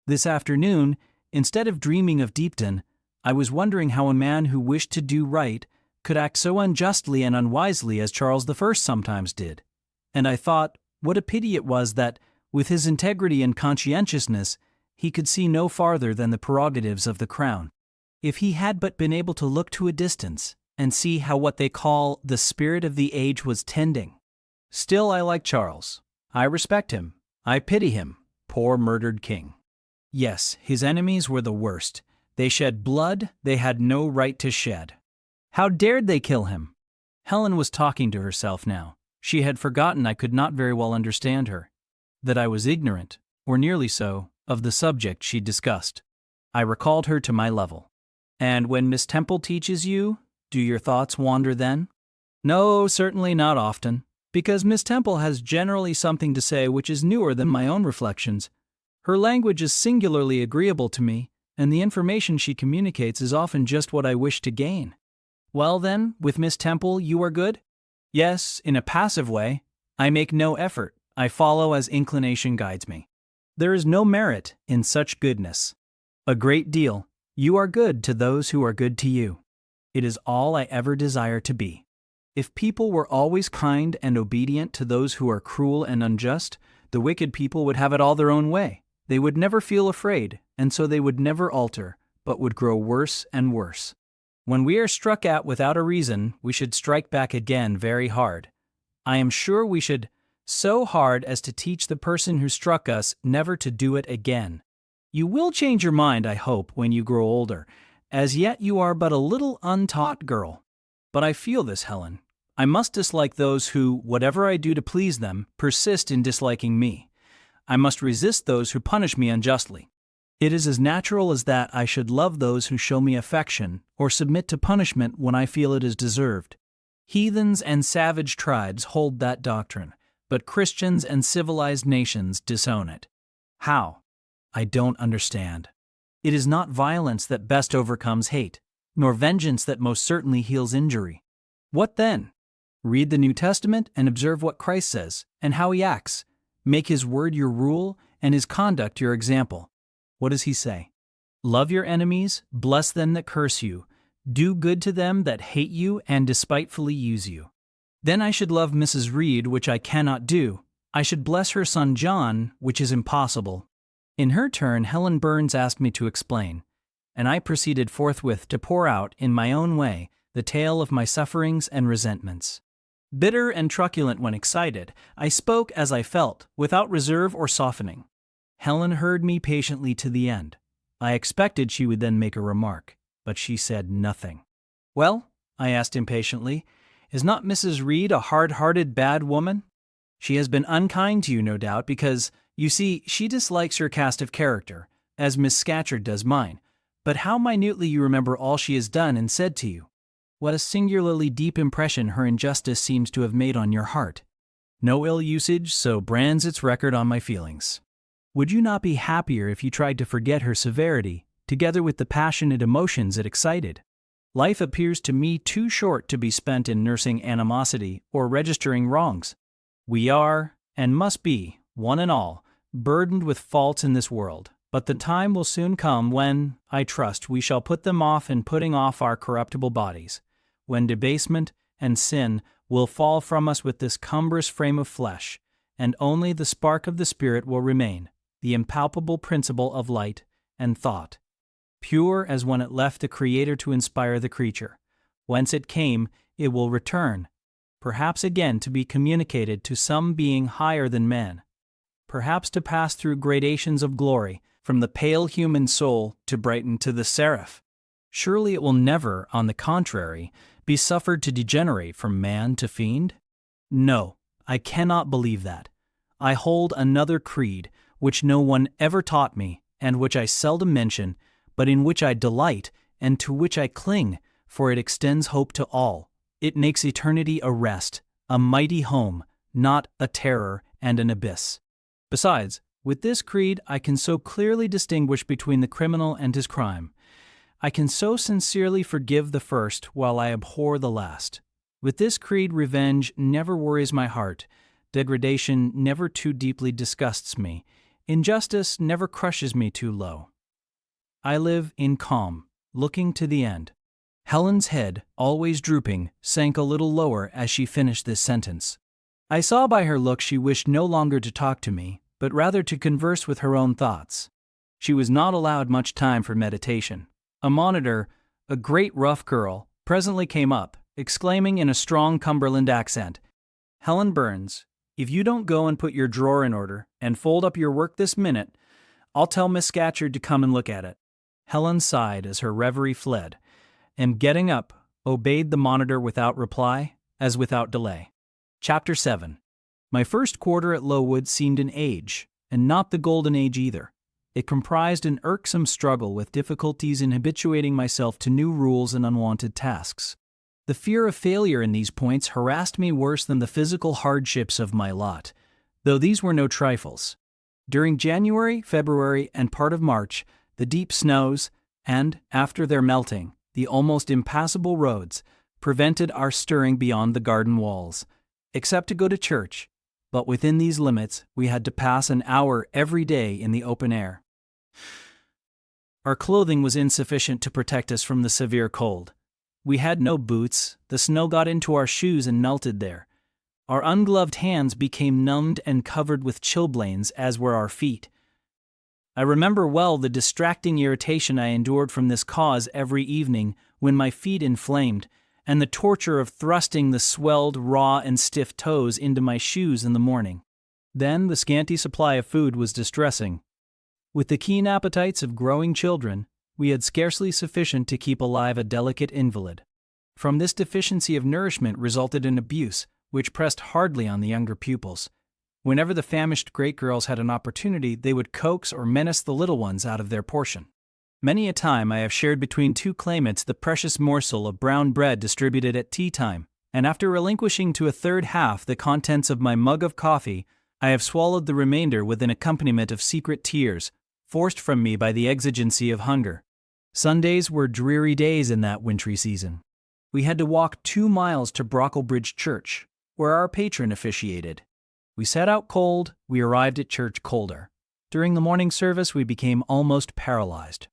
This afternoon, instead of dreaming of Deepden, I was wondering how a man who wished to do right could act so unjustly and unwisely as Charles I sometimes did. And I thought, what a pity it was that, with his integrity and conscientiousness, he could see no farther than the prerogatives of the crown. If he had but been able to look to a distance and see how what they call the spirit of the age was tending. Still, I like Charles. I respect him. I pity him, poor murdered king. Yes, his enemies were the worst. They shed blood they had no right to shed. How dared they kill him? Helen was talking to herself now. She had forgotten I could not very well understand her, that I was ignorant, or nearly so, of the subject she discussed. I recalled her to my level. And when Miss Temple teaches you, do your thoughts wander then? No, certainly not often, because Miss Temple has generally something to say which is newer than my own reflections. Her language is singularly agreeable to me, and the information she communicates is often just what I wish to gain. Well then, with Miss Temple you are good? Yes, in a passive way. I make no effort. I follow as inclination guides me. There is no merit in such goodness. A great deal. You are good to those who are good to you. It is all I ever desire to be. If people were always kind and obedient to those who are cruel and unjust, the wicked people would have it all their own way. They would never feel afraid, and so they would never alter, but would grow worse and worse. When we are struck at without a reason, we should strike back again very hard. I am sure we should, so hard as to teach the person who struck us never to do it again. You will change your mind, I hope, when you grow older. As yet you are but a little untaught girl. But I feel this, Helen. I must dislike those who, whatever I do to please them, persist in disliking me. I must resist those who punish me unjustly. It is as natural as that I should love those who show me affection, or submit to punishment when I feel it is deserved. Heathens and savage tribes hold that doctrine, but Christians and civilized nations disown it. How? I don't understand. It is not violence that best overcomes hate, nor vengeance that most certainly heals injury. What then? Read the New Testament and observe what Christ says, and how he acts. Make his word your rule, and his conduct your example. What does he say? Love your enemies, bless them that curse you, do good to them that hate you and despitefully use you. Then I should love Mrs. Reed, which I cannot do. I should bless her son John, which is impossible. In her turn, Helen Burns asked me to explain, and I proceeded forthwith to pour out, in my own way, the tale of my sufferings and resentments. Bitter and truculent when excited, I spoke as I felt, without reserve or softening. Helen heard me patiently to the end. I expected she would then make a remark, but she said nothing. Well, I asked impatiently, is not Mrs. Reed a hard-hearted bad woman? She has been unkind to you, no doubt, because, you see, she dislikes your cast of character, as Miss Scatcherd does mine. But how minutely you remember all she has done and said to you. What a singularly deep impression her injustice seems to have made on your heart. No ill usage so brands its record on my feelings. Would you not be happier if you tried to forget her severity, together with the passionate emotions it excited? Life appears to me too short to be spent in nursing animosity or registering wrongs. We are, and must be, one and all, burdened with faults in this world, but the time will soon come when, I trust, we shall put them off in putting off our corruptible bodies, when debasement and sin will fall from us with this cumbrous frame of flesh, and only the spark of the Spirit will remain, the impalpable principle of light and thought, pure as when it left the Creator to inspire the creature. Whence it came, it will return, perhaps again to be communicated to some being higher than man, perhaps to pass through gradations of glory, from the pale human soul to brighten to the seraph. Surely it will never, on the contrary, be suffered to degenerate from man to fiend? No, I cannot believe that. I hold another creed, which no one ever taught me, and which I seldom mention, but in which I delight, and to which I cling, for it extends hope to all. It makes eternity a rest, a mighty home, not a terror and an abyss. Besides, with this creed I can so clearly distinguish between the criminal and his crime. I can so sincerely forgive the first while I abhor the last. With this creed revenge never worries my heart, degradation never too deeply disgusts me, injustice never crushes me too low. I live in calm, looking to the end. Helen's head, always drooping, sank a little lower as she finished this sentence. I saw by her look she wished no longer to talk to me, but rather to converse with her own thoughts. She was not allowed much time for meditation. A monitor, a great rough girl, presently came up, exclaiming in a strong Cumberland accent, "Helen Burns, if you don't go and put your drawer in order and fold up your work this minute, I'll tell Miss Scatcherd to come and look at it." Helen sighed as her reverie fled, and getting up, obeyed the monitor without reply, as without delay. Chapter 7. My first quarter at Lowood seemed an age, and not the golden age either. It comprised an irksome struggle with difficulties in habituating myself to new rules and unwonted tasks. The fear of failure in these points harassed me worse than the physical hardships of my lot, though these were no trifles. During January, February, and part of March, the deep snows, and, after their melting, the almost impassable roads, prevented our stirring beyond the garden walls, except to go to church, but within these limits we had to pass an hour every day in the open air. Our clothing was insufficient to protect us from the severe cold. We had no boots, the snow got into our shoes and melted there. Our ungloved hands became numbed and covered with chilblains, as were our feet. I remember well the distracting irritation I endured from this cause every evening when my feet inflamed, and the torture of thrusting the swelled, raw, and stiff toes into my shoes in the morning. Then the scanty supply of food was distressing. With the keen appetites of growing children, we had scarcely sufficient to keep alive a delicate invalid. From this deficiency of nourishment resulted an abuse, which pressed hardly on the younger pupils. Whenever the famished great girls had an opportunity, they would coax or menace the little ones out of their portion. Many a time I have shared between two claimants the precious morsel of brown bread distributed at tea time, and after relinquishing to a third half the contents of my mug of coffee, I have swallowed the remainder with an accompaniment of secret tears, forced from me by the exigency of hunger. Sundays were dreary days in that wintry season. We had to walk 2 miles to Brocklebridge Church, where our patron officiated. We set out cold, we arrived at church colder. During the morning service we became almost paralyzed.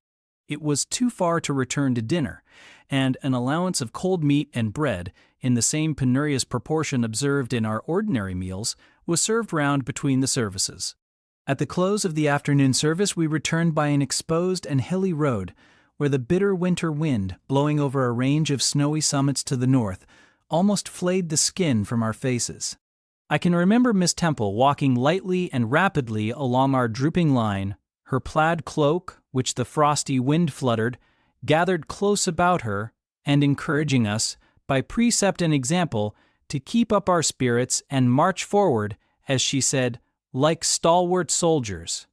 It was too far to return to dinner, and an allowance of cold meat and bread, in the same penurious proportion observed in our ordinary meals, was served round between the services. At the close of the afternoon service we returned by an exposed and hilly road, where the bitter winter wind, blowing over a range of snowy summits to the north, almost flayed the skin from our faces. I can remember Miss Temple walking lightly and rapidly along our drooping line, her plaid cloak, which the frosty wind fluttered, gathered close about her, and encouraging us, by precept and example, to keep up our spirits and march forward, as she said, like stalwart soldiers.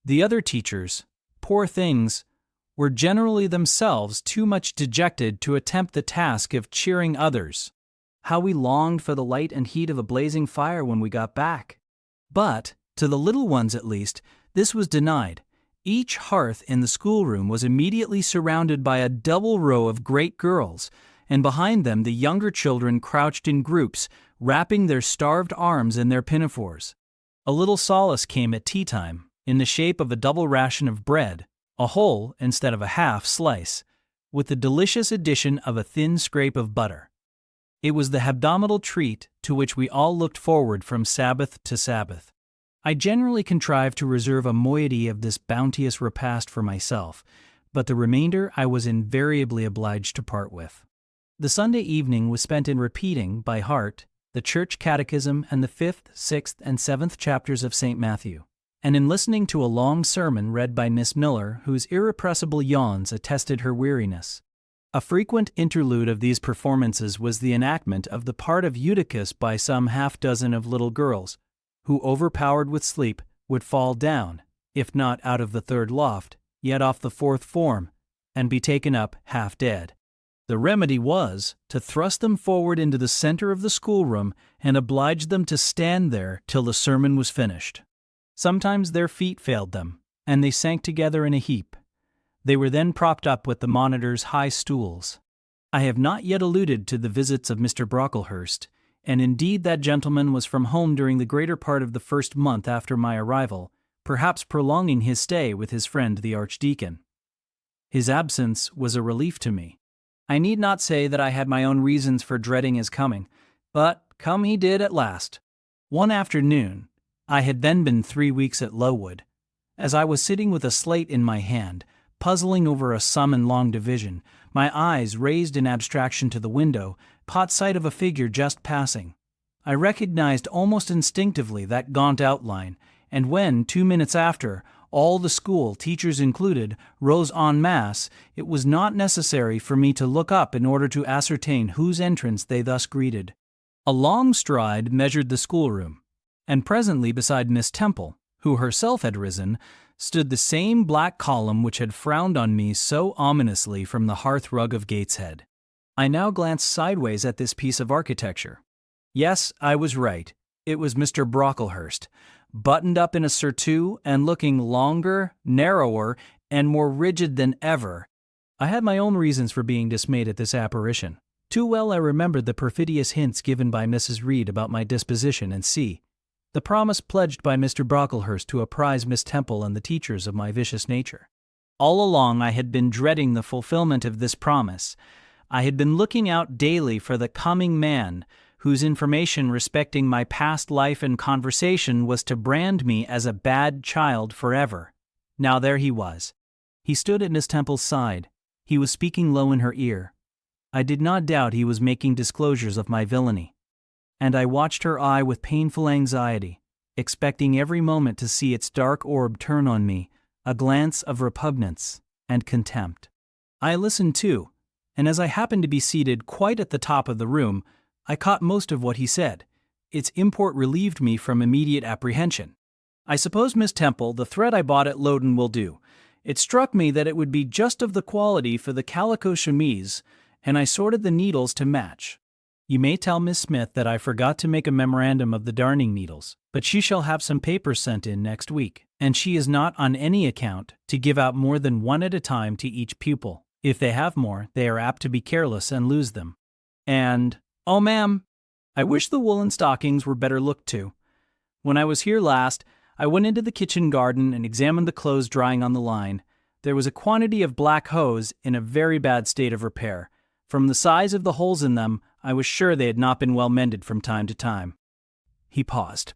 The other teachers, poor things, were generally themselves too much dejected to attempt the task of cheering others. How we longed for the light and heat of a blazing fire when we got back! But, to the little ones at least, this was denied. Each hearth in the schoolroom was immediately surrounded by a double row of great girls, and behind them the younger children crouched in groups, wrapping their starved arms in their pinafores. A little solace came at tea time, in the shape of a double ration of bread, a whole instead of a half slice, with the delicious addition of a thin scrape of butter. It was the hebdomadal treat to which we all looked forward from Sabbath to Sabbath. I generally contrived to reserve a moiety of this bounteous repast for myself, but the remainder I was invariably obliged to part with. The Sunday evening was spent in repeating, by heart, the Church Catechism and the 5th, 6th, and 7th chapters of St. Matthew, and in listening to a long sermon read by Miss Miller, whose irrepressible yawns attested her weariness. A frequent interlude of these performances was the enactment of the part of Eutychus by some half-dozen of little girls, who, overpowered with sleep, would fall down, if not out of the 3rd loft, yet off the 4th form, and be taken up half dead. The remedy was to thrust them forward into the center of the schoolroom and oblige them to stand there till the sermon was finished. Sometimes their feet failed them, and they sank together in a heap. They were then propped up with the monitor's high stools. I have not yet alluded to the visits of Mr. Brocklehurst, and indeed that gentleman was from home during the greater part of the first month after my arrival, perhaps prolonging his stay with his friend the Archdeacon. His absence was a relief to me. I need not say that I had my own reasons for dreading his coming, but come he did at last. One afternoon, I had then been 3 weeks at Lowood, as I was sitting with a slate in my hand, puzzling over a sum in long division, my eyes raised in abstraction to the window, caught sight of a figure just passing. I recognized almost instinctively that gaunt outline, and when, 2 minutes after, all the school, teachers included, rose en masse, it was not necessary for me to look up in order to ascertain whose entrance they thus greeted. A long stride measured the schoolroom, and presently beside Miss Temple, who herself had risen, stood the same black column which had frowned on me so ominously from the hearth-rug of Gateshead. I now glanced sideways at this piece of architecture. Yes, I was right. It was Mr. Brocklehurst, buttoned up in a surtout and looking longer, narrower, and more rigid than ever. I had my own reasons for being dismayed at this apparition. Too well I remembered the perfidious hints given by Mrs. Reed about my disposition, and the promise pledged by Mr. Brocklehurst to apprise Miss Temple and the teachers of my vicious nature. All along I had been dreading the fulfillment of this promise. I had been looking out daily for the coming man whose information respecting my past life and conversation was to brand me as a bad child forever. Now there he was. He stood at Miss Temple's side. He was speaking low in her ear. I did not doubt he was making disclosures of my villainy. And I watched her eye with painful anxiety, expecting every moment to see its dark orb turn on me, a glance of repugnance and contempt. I listened too, and as I happened to be seated quite at the top of the room, I caught most of what he said. Its import relieved me from immediate apprehension. I suppose, Miss Temple, the thread I bought at Loudon will do. It struck me that it would be just of the quality for the calico chemise, and I sorted the needles to match. You may tell Miss Smith that I forgot to make a memorandum of the darning needles, but she shall have some papers sent in next week, and she is not on any account to give out more than one at a time to each pupil. If they have more, they are apt to be careless and lose them. And, oh ma'am, I wish the woolen stockings were better looked to. When I was here last, I went into the kitchen garden and examined the clothes drying on the line. There was a quantity of black hose in a very bad state of repair. From the size of the holes in them, I was sure they had not been well mended from time to time. He paused.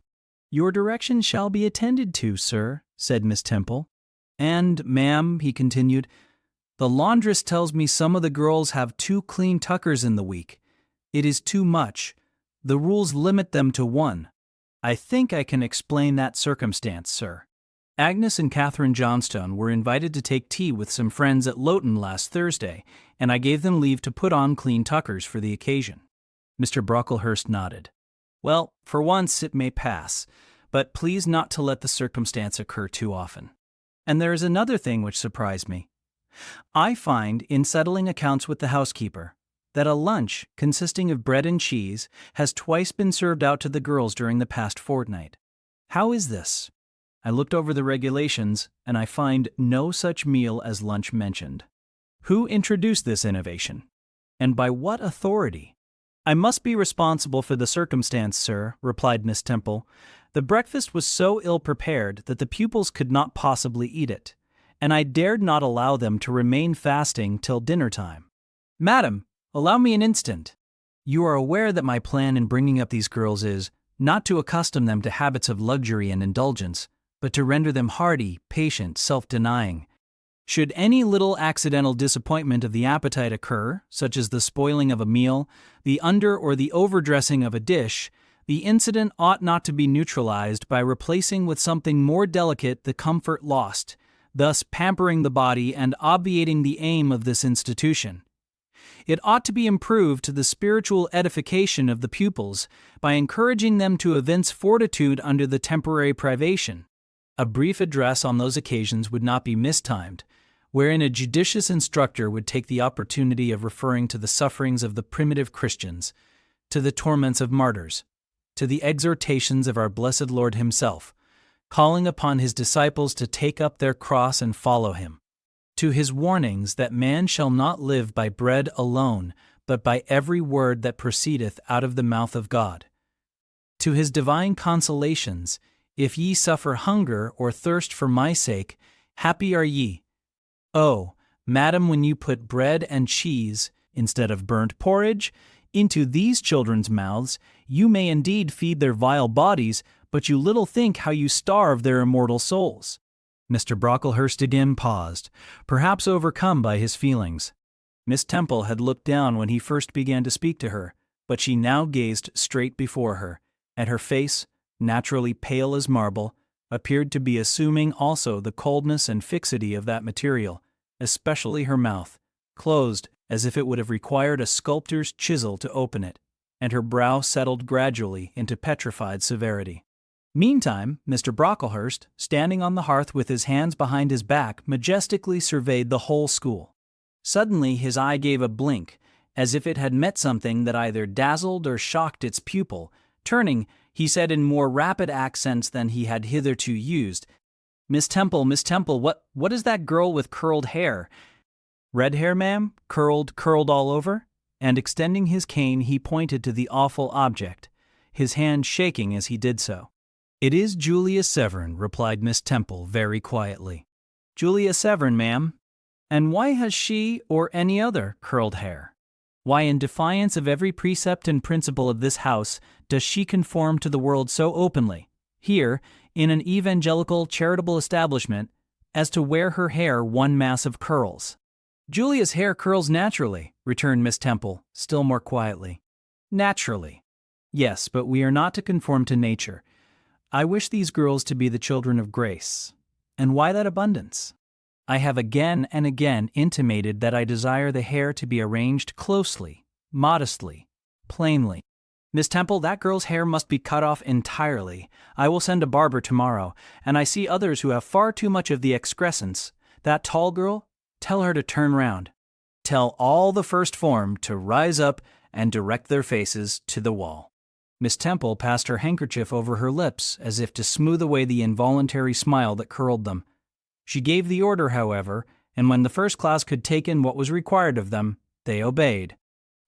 Your directions shall be attended to, sir, said Miss Temple. And, ma'am, he continued, the laundress tells me some of the girls have 2 clean tuckers in the week. It is too much. The rules limit them to 1. I think I can explain that circumstance, sir. Agnes and Catherine Johnstone were invited to take tea with some friends at Loughton last Thursday, and I gave them leave to put on clean tuckers for the occasion. Mr. Brocklehurst nodded. Well, for once it may pass, but please not to let the circumstance occur too often. And there is another thing which surprised me. I find, in settling accounts with the housekeeper, that a lunch consisting of bread and cheese has twice been served out to the girls during the past fortnight. How is this? I looked over the regulations, and I find no such meal as lunch mentioned. Who introduced this innovation? And by what authority? I must be responsible for the circumstance, sir, replied Miss Temple. The breakfast was so ill prepared that the pupils could not possibly eat it, and I dared not allow them to remain fasting till dinner time. Madam, allow me an instant. You are aware that my plan in bringing up these girls is not to accustom them to habits of luxury and indulgence, but to render them hardy, patient, self-denying. Should any little accidental disappointment of the appetite occur, such as the spoiling of a meal, the under or the overdressing of a dish, the incident ought not to be neutralized by replacing with something more delicate the comfort lost, thus pampering the body and obviating the aim of this institution. It ought to be improved to the spiritual edification of the pupils by encouraging them to evince fortitude under the temporary privation. A brief address on those occasions would not be mistimed, wherein a judicious instructor would take the opportunity of referring to the sufferings of the primitive Christians, to the torments of martyrs, to the exhortations of our blessed Lord himself, calling upon his disciples to take up their cross and follow him, to his warnings that man shall not live by bread alone, but by every word that proceedeth out of the mouth of God, to his divine consolations, if ye suffer hunger or thirst for my sake, happy are ye. Oh, madam, when you put bread and cheese, instead of burnt porridge, into these children's mouths, you may indeed feed their vile bodies, but you little think how you starve their immortal souls. Mr. Brocklehurst again paused, perhaps overcome by his feelings. Miss Temple had looked down when he first began to speak to her, but she now gazed straight before her, and her face, naturally pale as marble, appeared to be assuming also the coldness and fixity of that material, especially her mouth, closed as if it would have required a sculptor's chisel to open it, and her brow settled gradually into petrified severity. Meantime, Mr. Brocklehurst, standing on the hearth with his hands behind his back, majestically surveyed the whole school. Suddenly his eye gave a blink, as if it had met something that either dazzled or shocked its pupil. Turning, he said in more rapid accents than he had hitherto used, Miss Temple, what is that girl with curled hair? Red hair, ma'am? Curled all over? and extending his cane he pointed to the awful object, his hand shaking as he did so. "It is Julia Severn," replied Miss Temple very quietly. "Julia Severn, ma'am. And why has she, or any other, curled hair? Why, in defiance of every precept and principle of this house, does she conform to the world so openly, here, in an evangelical charitable establishment, as to wear her hair one mass of curls?" "Julia's hair curls naturally," returned Miss Temple, still more quietly. "Naturally. Yes, but we are not to conform to nature. I wish these girls to be the children of grace. And why that abundance? I have again and again intimated that I desire the hair to be arranged closely, modestly, plainly. Miss Temple, that girl's hair must be cut off entirely. I will send a barber tomorrow, and I see others who have far too much of the excrescence. That tall girl, tell her to turn round. Tell all the first form to rise up and direct their faces to the wall." Miss Temple passed her handkerchief over her lips as if to smooth away the involuntary smile that curled them. She gave the order, however, and when the first class could take in what was required of them, they obeyed.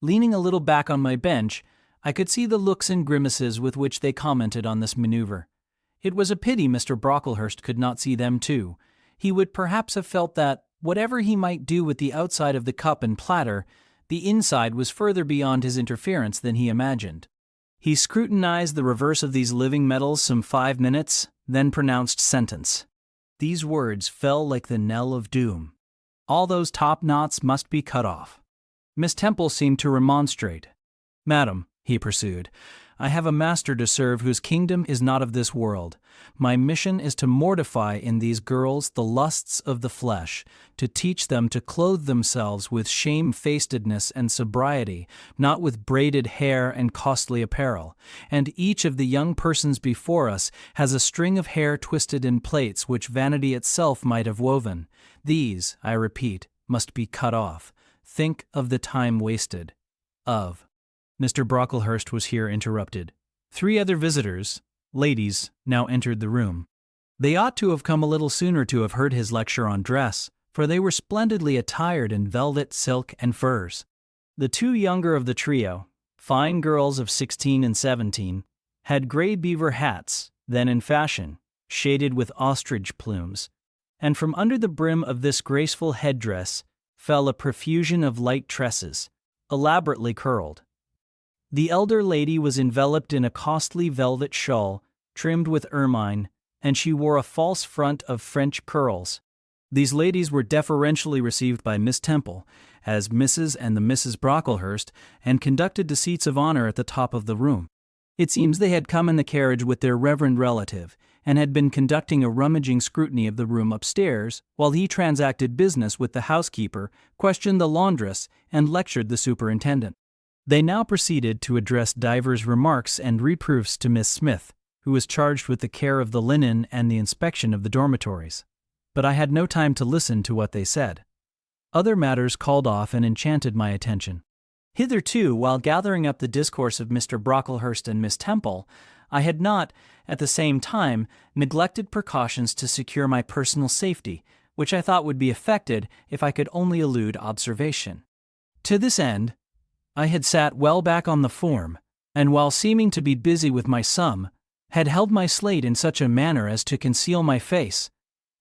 Leaning a little back on my bench, I could see the looks and grimaces with which they commented on this maneuver. It was a pity Mr. Brocklehurst could not see them too. He would perhaps have felt that, whatever he might do with the outside of the cup and platter, the inside was further beyond his interference than he imagined. He scrutinized the reverse of these living metals some 5 minutes, then pronounced sentence. These words fell like the knell of doom. All those top knots must be cut off. Miss Temple seemed to remonstrate. "Madam," he pursued, "I have a master to serve whose kingdom is not of this world. My mission is to mortify in these girls the lusts of the flesh, to teach them to clothe themselves with shamefacedness and sobriety, not with braided hair and costly apparel. And each of the young persons before us has a string of hair twisted in plaits which vanity itself might have woven. These, I repeat, must be cut off. Think of the time wasted. Of." Mr. Brocklehurst was here interrupted. 3 other visitors, ladies, now entered the room. They ought to have come a little sooner to have heard his lecture on dress, for they were splendidly attired in velvet, silk, and furs. The 2 younger of the trio, fine girls of 16 and 17, had gray beaver hats, then in fashion, shaded with ostrich plumes, and from under the brim of this graceful headdress fell a profusion of light tresses, elaborately curled. The elder lady was enveloped in a costly velvet shawl, trimmed with ermine, and she wore a false front of French curls. These ladies were deferentially received by Miss Temple, as Mrs. and the Misses Brocklehurst, and conducted to seats of honor at the top of the room. It seems they had come in the carriage with their reverend relative, and had been conducting a rummaging scrutiny of the room upstairs, while he transacted business with the housekeeper, questioned the laundress, and lectured the superintendent. They now proceeded to address divers remarks and reproofs to Miss Smith, who was charged with the care of the linen and the inspection of the dormitories. But I had no time to listen to what they said. Other matters called off and enchanted my attention. Hitherto, while gathering up the discourse of Mr. Brocklehurst and Miss Temple, I had not, at the same time, neglected precautions to secure my personal safety, which I thought would be effected if I could only elude observation. To this end, I had sat well back on the form, and while seeming to be busy with my sum, had held my slate in such a manner as to conceal my face.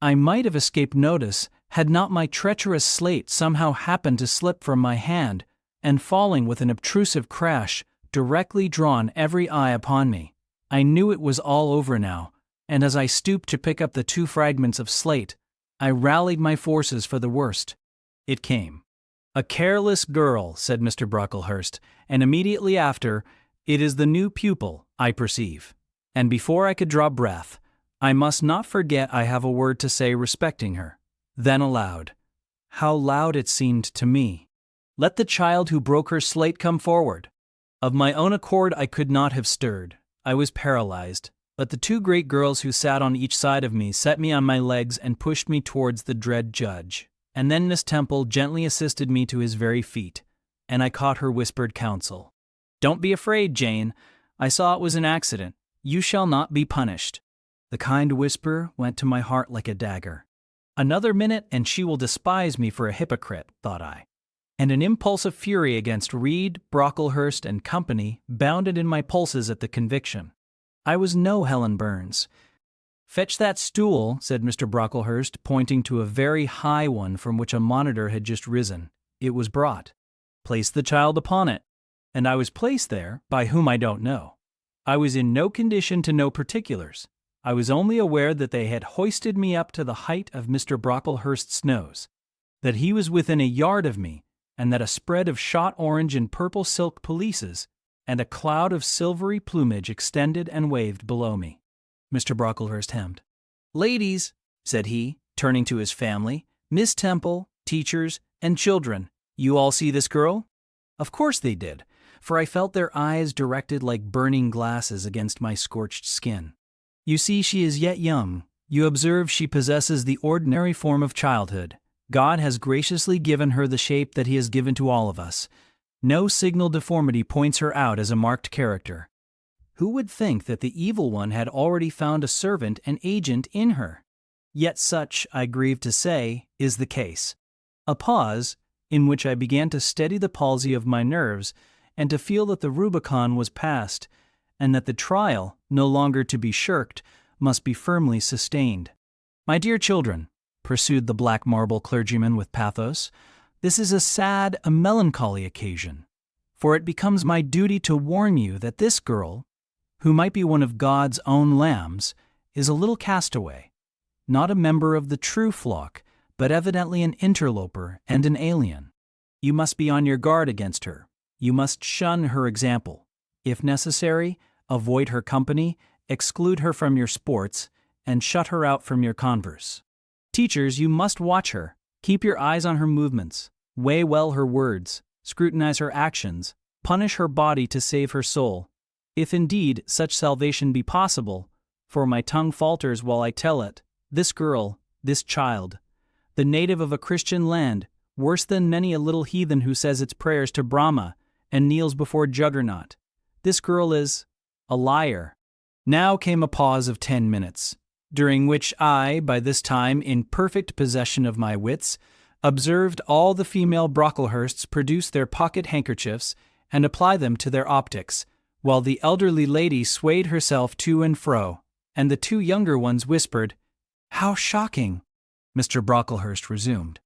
I might have escaped notice had not my treacherous slate somehow happened to slip from my hand, and falling with an obtrusive crash, directly drawn every eye upon me. I knew it was all over now, and as I stooped to pick up the 2 fragments of slate, I rallied my forces for the worst. It came. "A careless girl," said Mr. Brocklehurst, and immediately after, "It is the new pupil, I perceive." And before I could draw breath, "I must not forget I have a word to say respecting her." Then aloud, how loud it seemed to me, "Let the child who broke her slate come forward." Of my own accord I could not have stirred. I was paralyzed, but the 2 great girls who sat on each side of me set me on my legs and pushed me towards the dread judge. And then Miss Temple gently assisted me to his very feet, and I caught her whispered counsel. "Don't be afraid, Jane. I saw it was an accident. You shall not be punished." The kind whisper went to my heart like a dagger. Another minute and she will despise me for a hypocrite, thought I. and an impulse of fury against Reed, Brocklehurst, and company bounded in my pulses at the conviction. I was no Helen Burns. "Fetch that stool," said Mr. Brocklehurst, pointing to a very high one from which a monitor had just risen. It was brought. "Place the child upon it." And I was placed there, by whom I don't know. I was in no condition to know particulars. I was only aware that they had hoisted me up to the height of Mr. Brocklehurst's nose, that he was within a yard of me, and that a spread of shot orange and purple silk pelisses and a cloud of silvery plumage extended and waved below me. Mr. Brocklehurst hemmed. "Ladies," said he, turning to his family, "Miss Temple, teachers, and children, you all see this girl?" Of course they did, for I felt their eyes directed like burning glasses against my scorched skin. "You see she is yet young. You observe she possesses the ordinary form of childhood. God has graciously given her the shape that He has given to all of us. No signal deformity points her out as a marked character. Who would think that the evil one had already found a servant and agent in her? Yet such, I grieve to say, is the case." A pause, in which I began to steady the palsy of my nerves and to feel that the Rubicon was passed, and that the trial, no longer to be shirked, must be firmly sustained. "My dear children," pursued the black marble clergyman with pathos, "this is a sad, a melancholy occasion, for it becomes my duty to warn you that this girl, who might be one of God's own lambs, is a little castaway, not a member of the true flock, but evidently an interloper and an alien. You must be on your guard against her. You must shun her example. If necessary, avoid her company, exclude her from your sports, and shut her out from your converse. Teachers, you must watch her. Keep your eyes on her movements. Weigh well her words. Scrutinize her actions. Punish her body to save her soul. If indeed such salvation be possible, for my tongue falters while I tell it, this girl, this child, the native of a Christian land, worse than many a little heathen who says its prayers to Brahma and kneels before Juggernaut, this girl is a liar." Now came a pause of 10 minutes, during which I, by this time in perfect possession of my wits, observed all the female Brocklehursts produce their pocket handkerchiefs and apply them to their optics, while the elderly lady swayed herself to and fro, and the two younger ones whispered, "How shocking!" Mr. Brocklehurst resumed.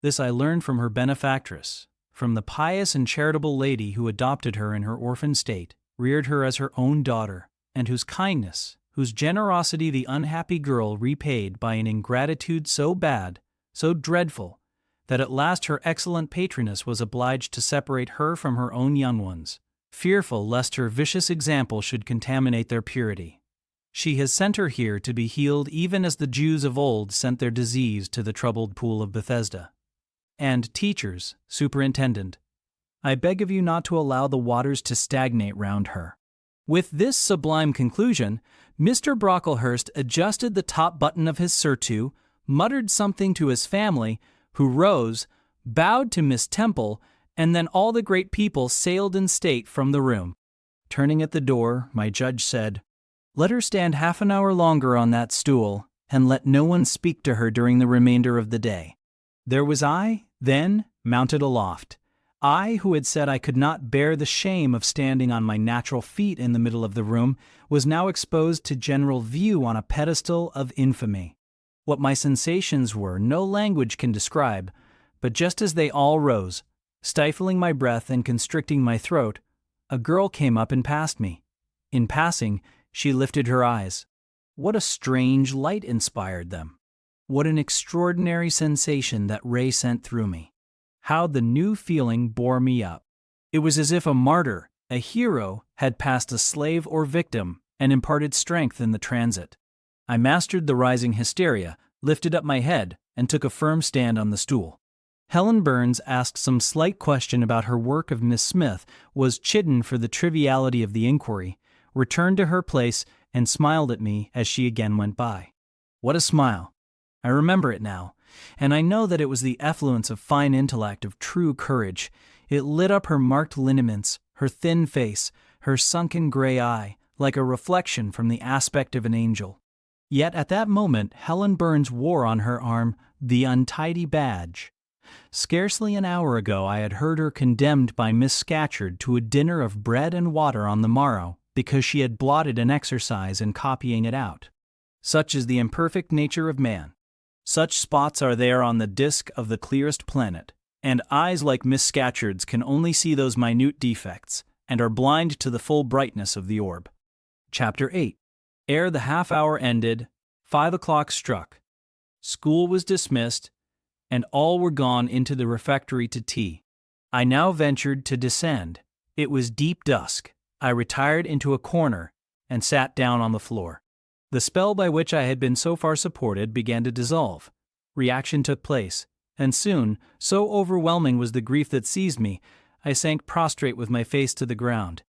"This I learned from her benefactress, from the pious and charitable lady who adopted her in her orphan state, reared her as her own daughter, and whose kindness, whose generosity the unhappy girl repaid by an ingratitude so bad, so dreadful, that at last her excellent patroness was obliged to separate her from her own young ones, fearful lest her vicious example should contaminate their purity. She has sent her here to be healed even as the Jews of old sent their disease to the troubled pool of Bethesda. And teachers, superintendent, I beg of you not to allow the waters to stagnate round her." With this sublime conclusion, Mr. Brocklehurst adjusted the top button of his surtout, muttered something to his family, who rose, bowed to Miss Temple, and then all the great people sailed in state from the room. Turning at the door, my judge said, "Let her stand half an hour longer on that stool, and let no one speak to her during the remainder of the day." There was I, then, mounted aloft. I, who had said I could not bear the shame of standing on my natural feet in the middle of the room, was now exposed to general view on a pedestal of infamy. What my sensations were, no language can describe, but just as they all rose, stifling my breath and constricting my throat, a girl came up and passed me. In passing, she lifted her eyes. What a strange light inspired them! What an extraordinary sensation that ray sent through me! How the new feeling bore me up! It was as if a martyr, a hero, had passed a slave or victim and imparted strength in the transit. I mastered the rising hysteria, lifted up my head, and took a firm stand on the stool. Helen Burns asked some slight question about her work of Miss Smith, was chidden for the triviality of the inquiry, returned to her place, and smiled at me as she again went by. What a smile! I remember it now, and I know that it was the effluence of fine intellect, of true courage. It lit up her marked lineaments, her thin face, her sunken gray eye, like a reflection from the aspect of an angel. Yet at that moment Helen Burns wore on her arm the untidy badge, Scarcely an hour ago I had heard her condemned by Miss Scatcherd to a dinner of bread and water on the morrow because she had blotted an exercise in copying it out. Such is the imperfect nature of man. Such spots are there on the disk of the clearest planet, and eyes like Miss Scatcherd's can only see those minute defects, and are blind to the full brightness of the orb. Chapter 8. Ere the half-hour ended, 5 o'clock struck. School was dismissed, and all were gone into the refectory to tea. I now ventured to descend. It was deep dusk. I retired into a corner and sat down on the floor. The spell by which I had been so far supported began to dissolve. Reaction took place, and soon, so overwhelming was the grief that seized me, I sank prostrate with my face to the ground.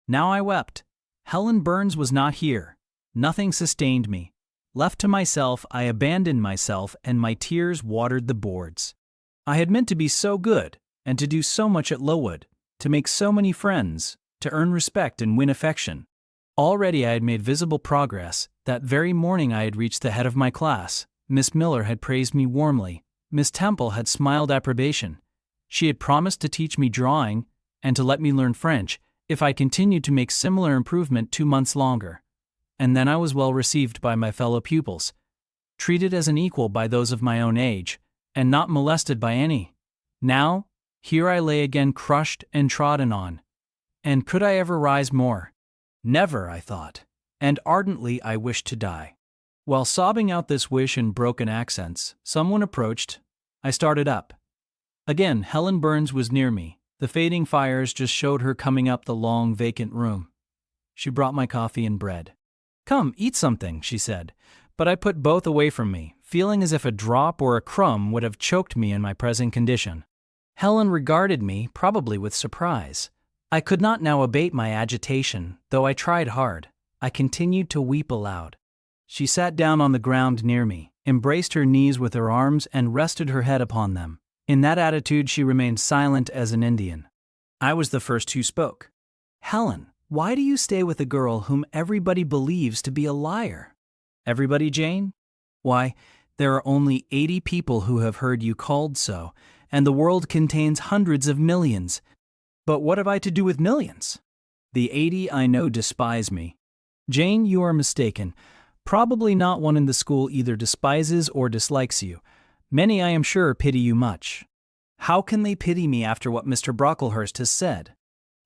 Now I wept. Helen Burns was not here. Nothing sustained me. Left to myself, I abandoned myself, and my tears watered the boards. I had meant to be so good, and to do so much at Lowood, to make so many friends, to earn respect and win affection. Already I had made visible progress. That very morning I had reached the head of my class. Miss Miller had praised me warmly. Miss Temple had smiled approbation. She had promised to teach me drawing, and to let me learn French, if I continued to make similar improvement 2 months longer. And then I was well received by my fellow pupils, treated as an equal by those of my own age, and not molested by any. Now, here I lay again crushed and trodden on. And could I ever rise more? Never, I thought, and ardently I wished to die. While sobbing out this wish in broken accents, someone approached. I started up. Again, Helen Burns was near me. The fading fires just showed her coming up the long, vacant room. She brought my coffee and bread. "Come, eat something," she said, but I put both away from me, feeling as if a drop or a crumb would have choked me in my present condition. Helen regarded me, probably with surprise. I could not now abate my agitation, though I tried hard. I continued to weep aloud. She sat down on the ground near me, embraced her knees with her arms, and rested her head upon them. In that attitude she remained silent as an Indian. I was the first who spoke. "Helen, why do you stay with a girl whom everybody believes to be a liar?" "Everybody, Jane? Why, there are only 80 people who have heard you called so, and the world contains hundreds of millions. But what have I to do with millions? The 80 I know despise me. Jane, you are mistaken. Probably not one in the school either despises or dislikes you. Many, I am sure, pity you much. How can they pity me after what Mr. Brocklehurst has said?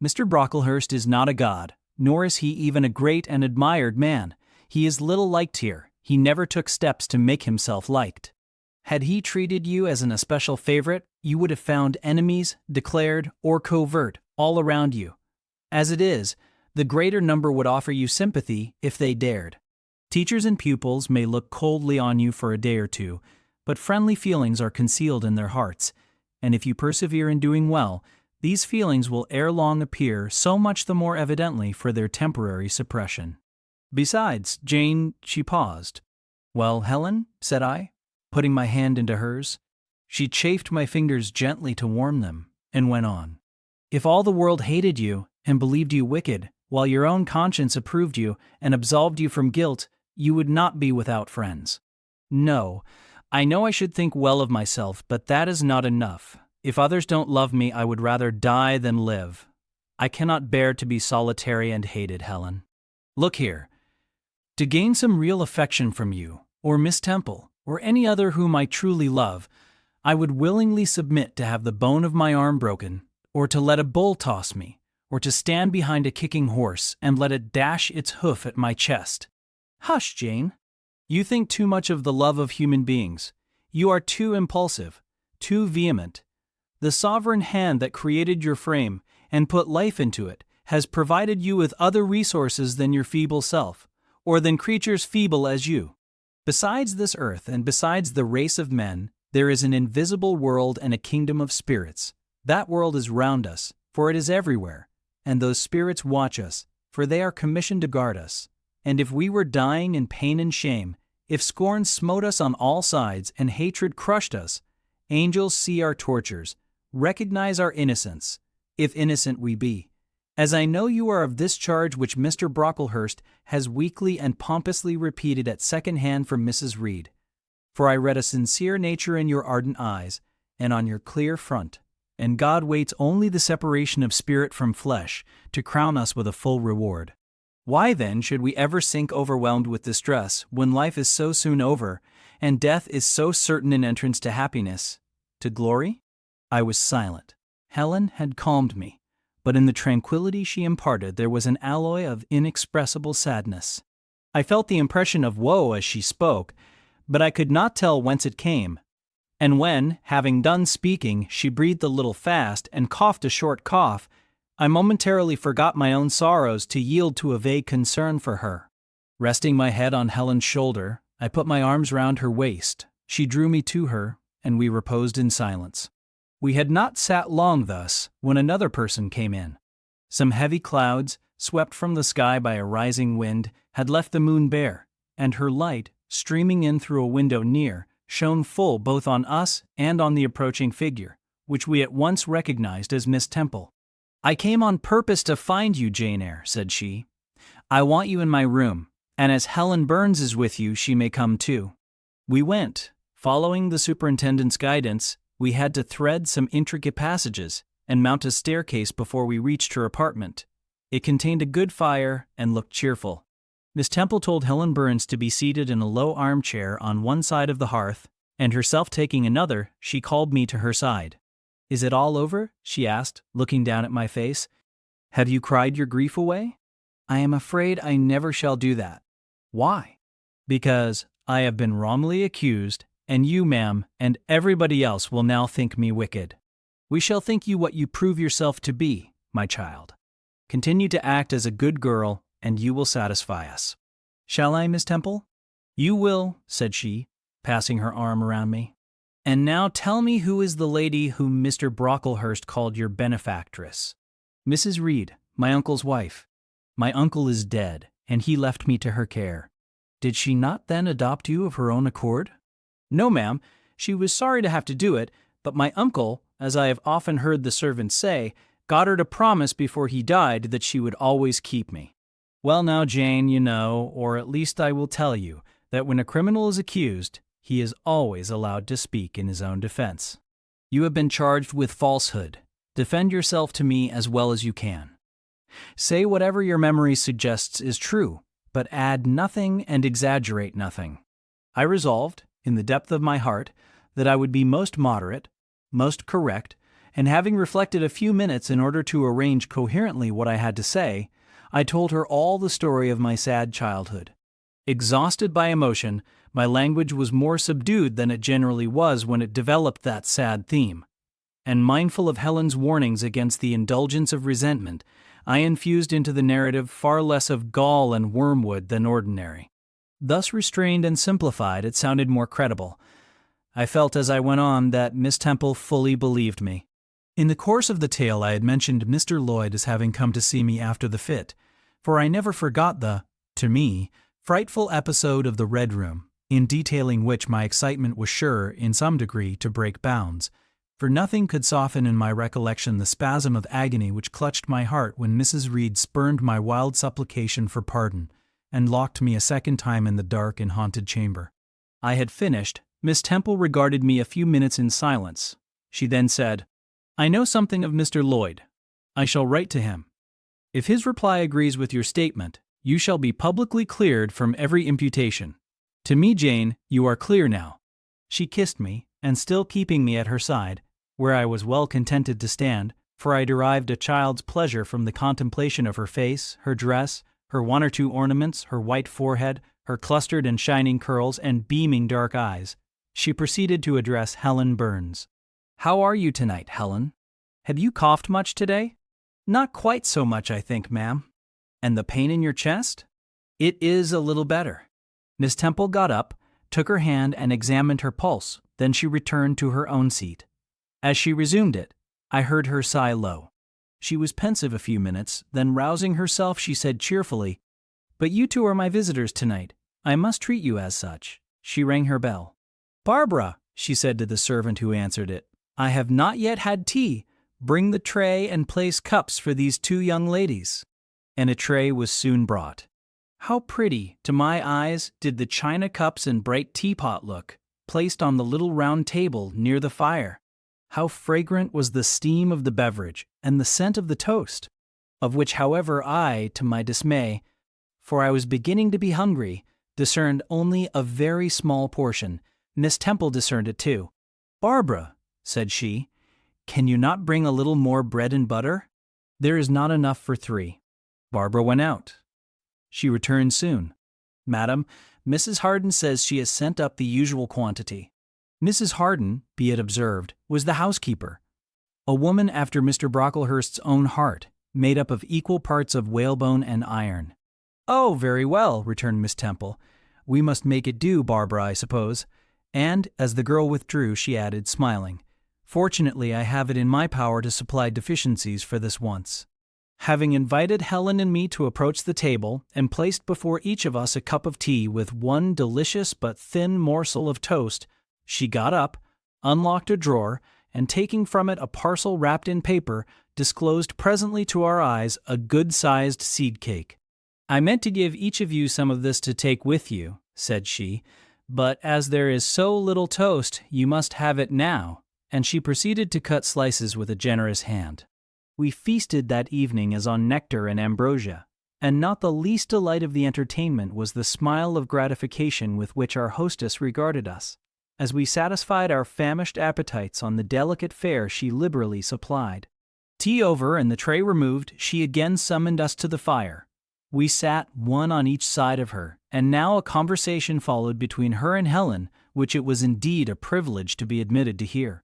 Mr. Brocklehurst is not a god, nor is he even a great and admired man. He is little liked here. He never took steps to make himself liked. Had he treated you as an especial favorite, you would have found enemies, declared or covert, all around you. As it is, the greater number would offer you sympathy if they dared. Teachers and pupils may look coldly on you for a day or two, but friendly feelings are concealed in their hearts, and if you persevere in doing well, these feelings will ere long appear so much the more evidently for their temporary suppression. Besides, Jane, she paused. "Well, Helen," said I, putting my hand into hers. She chafed my fingers gently to warm them, and went on. "If all the world hated you and believed you wicked, while your own conscience approved you and absolved you from guilt, you would not be without friends. No, I know I should think well of myself, but that is not enough. If others don't love me, I would rather die than live. I cannot bear to be solitary and hated, Helen. Look here. To gain some real affection from you, or Miss Temple, or any other whom I truly love, I would willingly submit to have the bone of my arm broken, or to let a bull toss me, or to stand behind a kicking horse and let it dash its hoof at my chest. Hush, Jane. You think too much of the love of human beings. You are too impulsive, too vehement. The sovereign hand that created your frame and put life into it has provided you with other resources than your feeble self, or than creatures feeble as you. Besides this earth and besides the race of men, there is an invisible world and a kingdom of spirits. That world is round us, for it is everywhere, and those spirits watch us, for they are commissioned to guard us. And if we were dying in pain and shame, if scorn smote us on all sides and hatred crushed us, angels see our tortures, recognize our innocence, if innocent we be. As I know you are of this charge which Mr. Brocklehurst has weakly and pompously repeated at second hand from Mrs. Reed. For I read a sincere nature in your ardent eyes, and on your clear front, and God waits only the separation of spirit from flesh to crown us with a full reward. Why then should we ever sink overwhelmed with distress when life is so soon over, and death is so certain an entrance to happiness, to glory? I was silent. Helen had calmed me, but in the tranquility she imparted there was an alloy of inexpressible sadness. I felt the impression of woe as she spoke, but I could not tell whence it came. And when, having done speaking, she breathed a little fast and coughed a short cough, I momentarily forgot my own sorrows to yield to a vague concern for her. Resting my head on Helen's shoulder, I put my arms round her waist. She drew me to her, and we reposed in silence. We had not sat long thus when another person came in. Some heavy clouds, swept from the sky by a rising wind, had left the moon bare, and her light, streaming in through a window near, shone full both on us and on the approaching figure, which we at once recognized as Miss Temple. "I came on purpose to find you, Jane Eyre," said she. "I want you in my room, and as Helen Burns is with you, she may come too." We went. Following the superintendent's guidance, we had to thread some intricate passages and mount a staircase before we reached her apartment. It contained a good fire and looked cheerful. Miss Temple told Helen Burns to be seated in a low armchair on one side of the hearth, and herself taking another, she called me to her side. "Is it all over?" she asked, looking down at my face. "Have you cried your grief away?" "I am afraid I never shall do that." "Why?" "Because I have been wrongly accused, and you, ma'am, and everybody else will now think me wicked." "We shall think you what you prove yourself to be, my child. Continue to act as a good girl, and you will satisfy us." "Shall I, Miss Temple?" "You will," said she, passing her arm around me. "And now tell me who is the lady whom Mr. Brocklehurst called your benefactress?" "Mrs. Reed, my uncle's wife. My uncle is dead, and he left me to her care." "Did she not then adopt you of her own accord?" "No, ma'am. She was sorry to have to do it, but my uncle, as I have often heard the servants say, got her to promise before he died that she would always keep me." "Well now, Jane, you know, or at least I will tell you, that when a criminal is accused, he is always allowed to speak in his own defense. You have been charged with falsehood. Defend yourself to me as well as you can. Say whatever your memory suggests is true, but add nothing and exaggerate nothing." I resolved, in the depth of my heart, that I would be most moderate, most correct, and having reflected a few minutes in order to arrange coherently what I had to say, I told her all the story of my sad childhood. Exhausted by emotion, my language was more subdued than it generally was when it developed that sad theme, and mindful of Helen's warnings against the indulgence of resentment, I infused into the narrative far less of gall and wormwood than ordinary. Thus restrained and simplified, it sounded more credible. I felt as I went on that Miss Temple fully believed me. In the course of the tale I had mentioned Mr. Lloyd as having come to see me after the fit, for I never forgot the, to me, frightful episode of the Red Room, in detailing which my excitement was sure, in some degree, to break bounds, for nothing could soften in my recollection the spasm of agony which clutched my heart when Mrs. Reed spurned my wild supplication for pardon, and locked me a second time in the dark and haunted chamber. I had finished. Miss Temple regarded me a few minutes in silence. She then said, "I know something of Mr. Lloyd. I shall write to him. If his reply agrees with your statement, you shall be publicly cleared from every imputation. To me, Jane, you are clear now." She kissed me, and still keeping me at her side, where I was well contented to stand, for I derived a child's pleasure from the contemplation of her face, her dress, her one or two ornaments, her white forehead, her clustered and shining curls, and beaming dark eyes, she proceeded to address Helen Burns. "How are you tonight, Helen? Have you coughed much today?" "Not quite so much, I think, ma'am." "And the pain in your chest?" "It is a little better." Miss Temple got up, took her hand and examined her pulse, then she returned to her own seat. As she resumed it, I heard her sigh low. She was pensive a few minutes, then rousing herself she said cheerfully, "But you two are my visitors tonight. I must treat you as such." She rang her bell. "Barbara," she said to the servant who answered it, "I have not yet had tea. Bring the tray and place cups for these two young ladies." And a tray was soon brought. How pretty, to my eyes, did the china cups and bright teapot look, placed on the little round table near the fire. How fragrant was the steam of the beverage and the scent of the toast, of which, however, I, to my dismay, for I was beginning to be hungry, discerned only a very small portion. Miss Temple discerned it too. "Barbara," said she, "can you not bring a little more bread and butter? There is not enough for 3. Barbara went out. She returned soon. "Madam, Mrs. Harden says she has sent up the usual quantity." Mrs. Harden, be it observed, was the housekeeper, a woman after Mr. Brocklehurst's own heart, made up of equal parts of whalebone and iron. "Oh, very well," returned Miss Temple. "We must make it do, Barbara, I suppose." And, as the girl withdrew, she added, smiling, "Fortunately, I have it in my power to supply deficiencies for this once." Having invited Helen and me to approach the table and placed before each of us a cup of tea with one delicious but thin morsel of toast, she got up, unlocked a drawer, and taking from it a parcel wrapped in paper, disclosed presently to our eyes a good-sized seed cake. "I meant to give each of you some of this to take with you," said she, "but as there is so little toast, you must have it now," and she proceeded to cut slices with a generous hand. We feasted that evening as on nectar and ambrosia, and not the least delight of the entertainment was the smile of gratification with which our hostess regarded us, as we satisfied our famished appetites on the delicate fare she liberally supplied. Tea over and the tray removed, she again summoned us to the fire. We sat one on each side of her, and now a conversation followed between her and Helen, which it was indeed a privilege to be admitted to hear.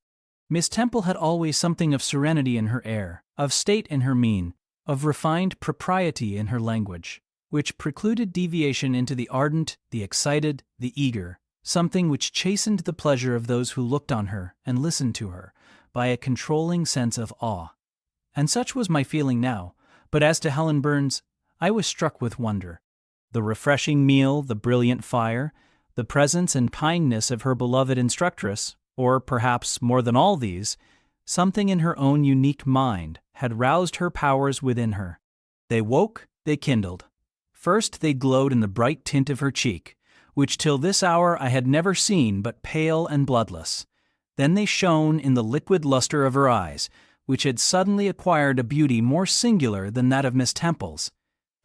Miss Temple had always something of serenity in her air, of state in her mien, of refined propriety in her language, which precluded deviation into the ardent, the excited, the eager, something which chastened the pleasure of those who looked on her and listened to her, by a controlling sense of awe. And such was my feeling now, but as to Helen Burns, I was struck with wonder. The refreshing meal, the brilliant fire, the presence and kindness of her beloved instructress, or perhaps more than all these, something in her own unique mind had roused her powers within her. They woke, they kindled. First they glowed in the bright tint of her cheek, which till this hour I had never seen but pale and bloodless. Then they shone in the liquid luster of her eyes, which had suddenly acquired a beauty more singular than that of Miss Temple's,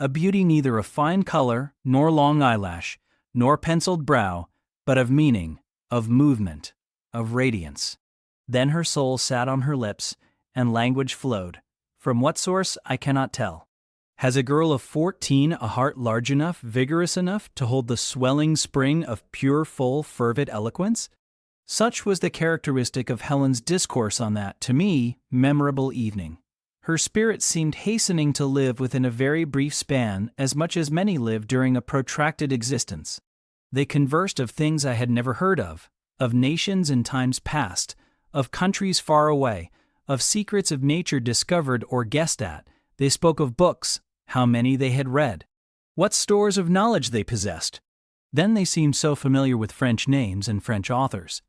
a beauty neither of fine color, nor long eyelash, nor penciled brow, but of meaning, of movement, of radiance. Then her soul sat on her lips, and language flowed. From what source I cannot tell. Has a girl of 14 a heart large enough, vigorous enough, to hold the swelling spring of pure, full, fervid eloquence? Such was the characteristic of Helen's discourse on that, to me, memorable evening. Her spirit seemed hastening to live within a very brief span as much as many live during a protracted existence. They conversed of things I had never heard of nations in times past, of countries far away, of secrets of nature discovered or guessed at. They spoke of books, how many they had read, what stores of knowledge they possessed. Then they seemed so familiar with French names and French authors.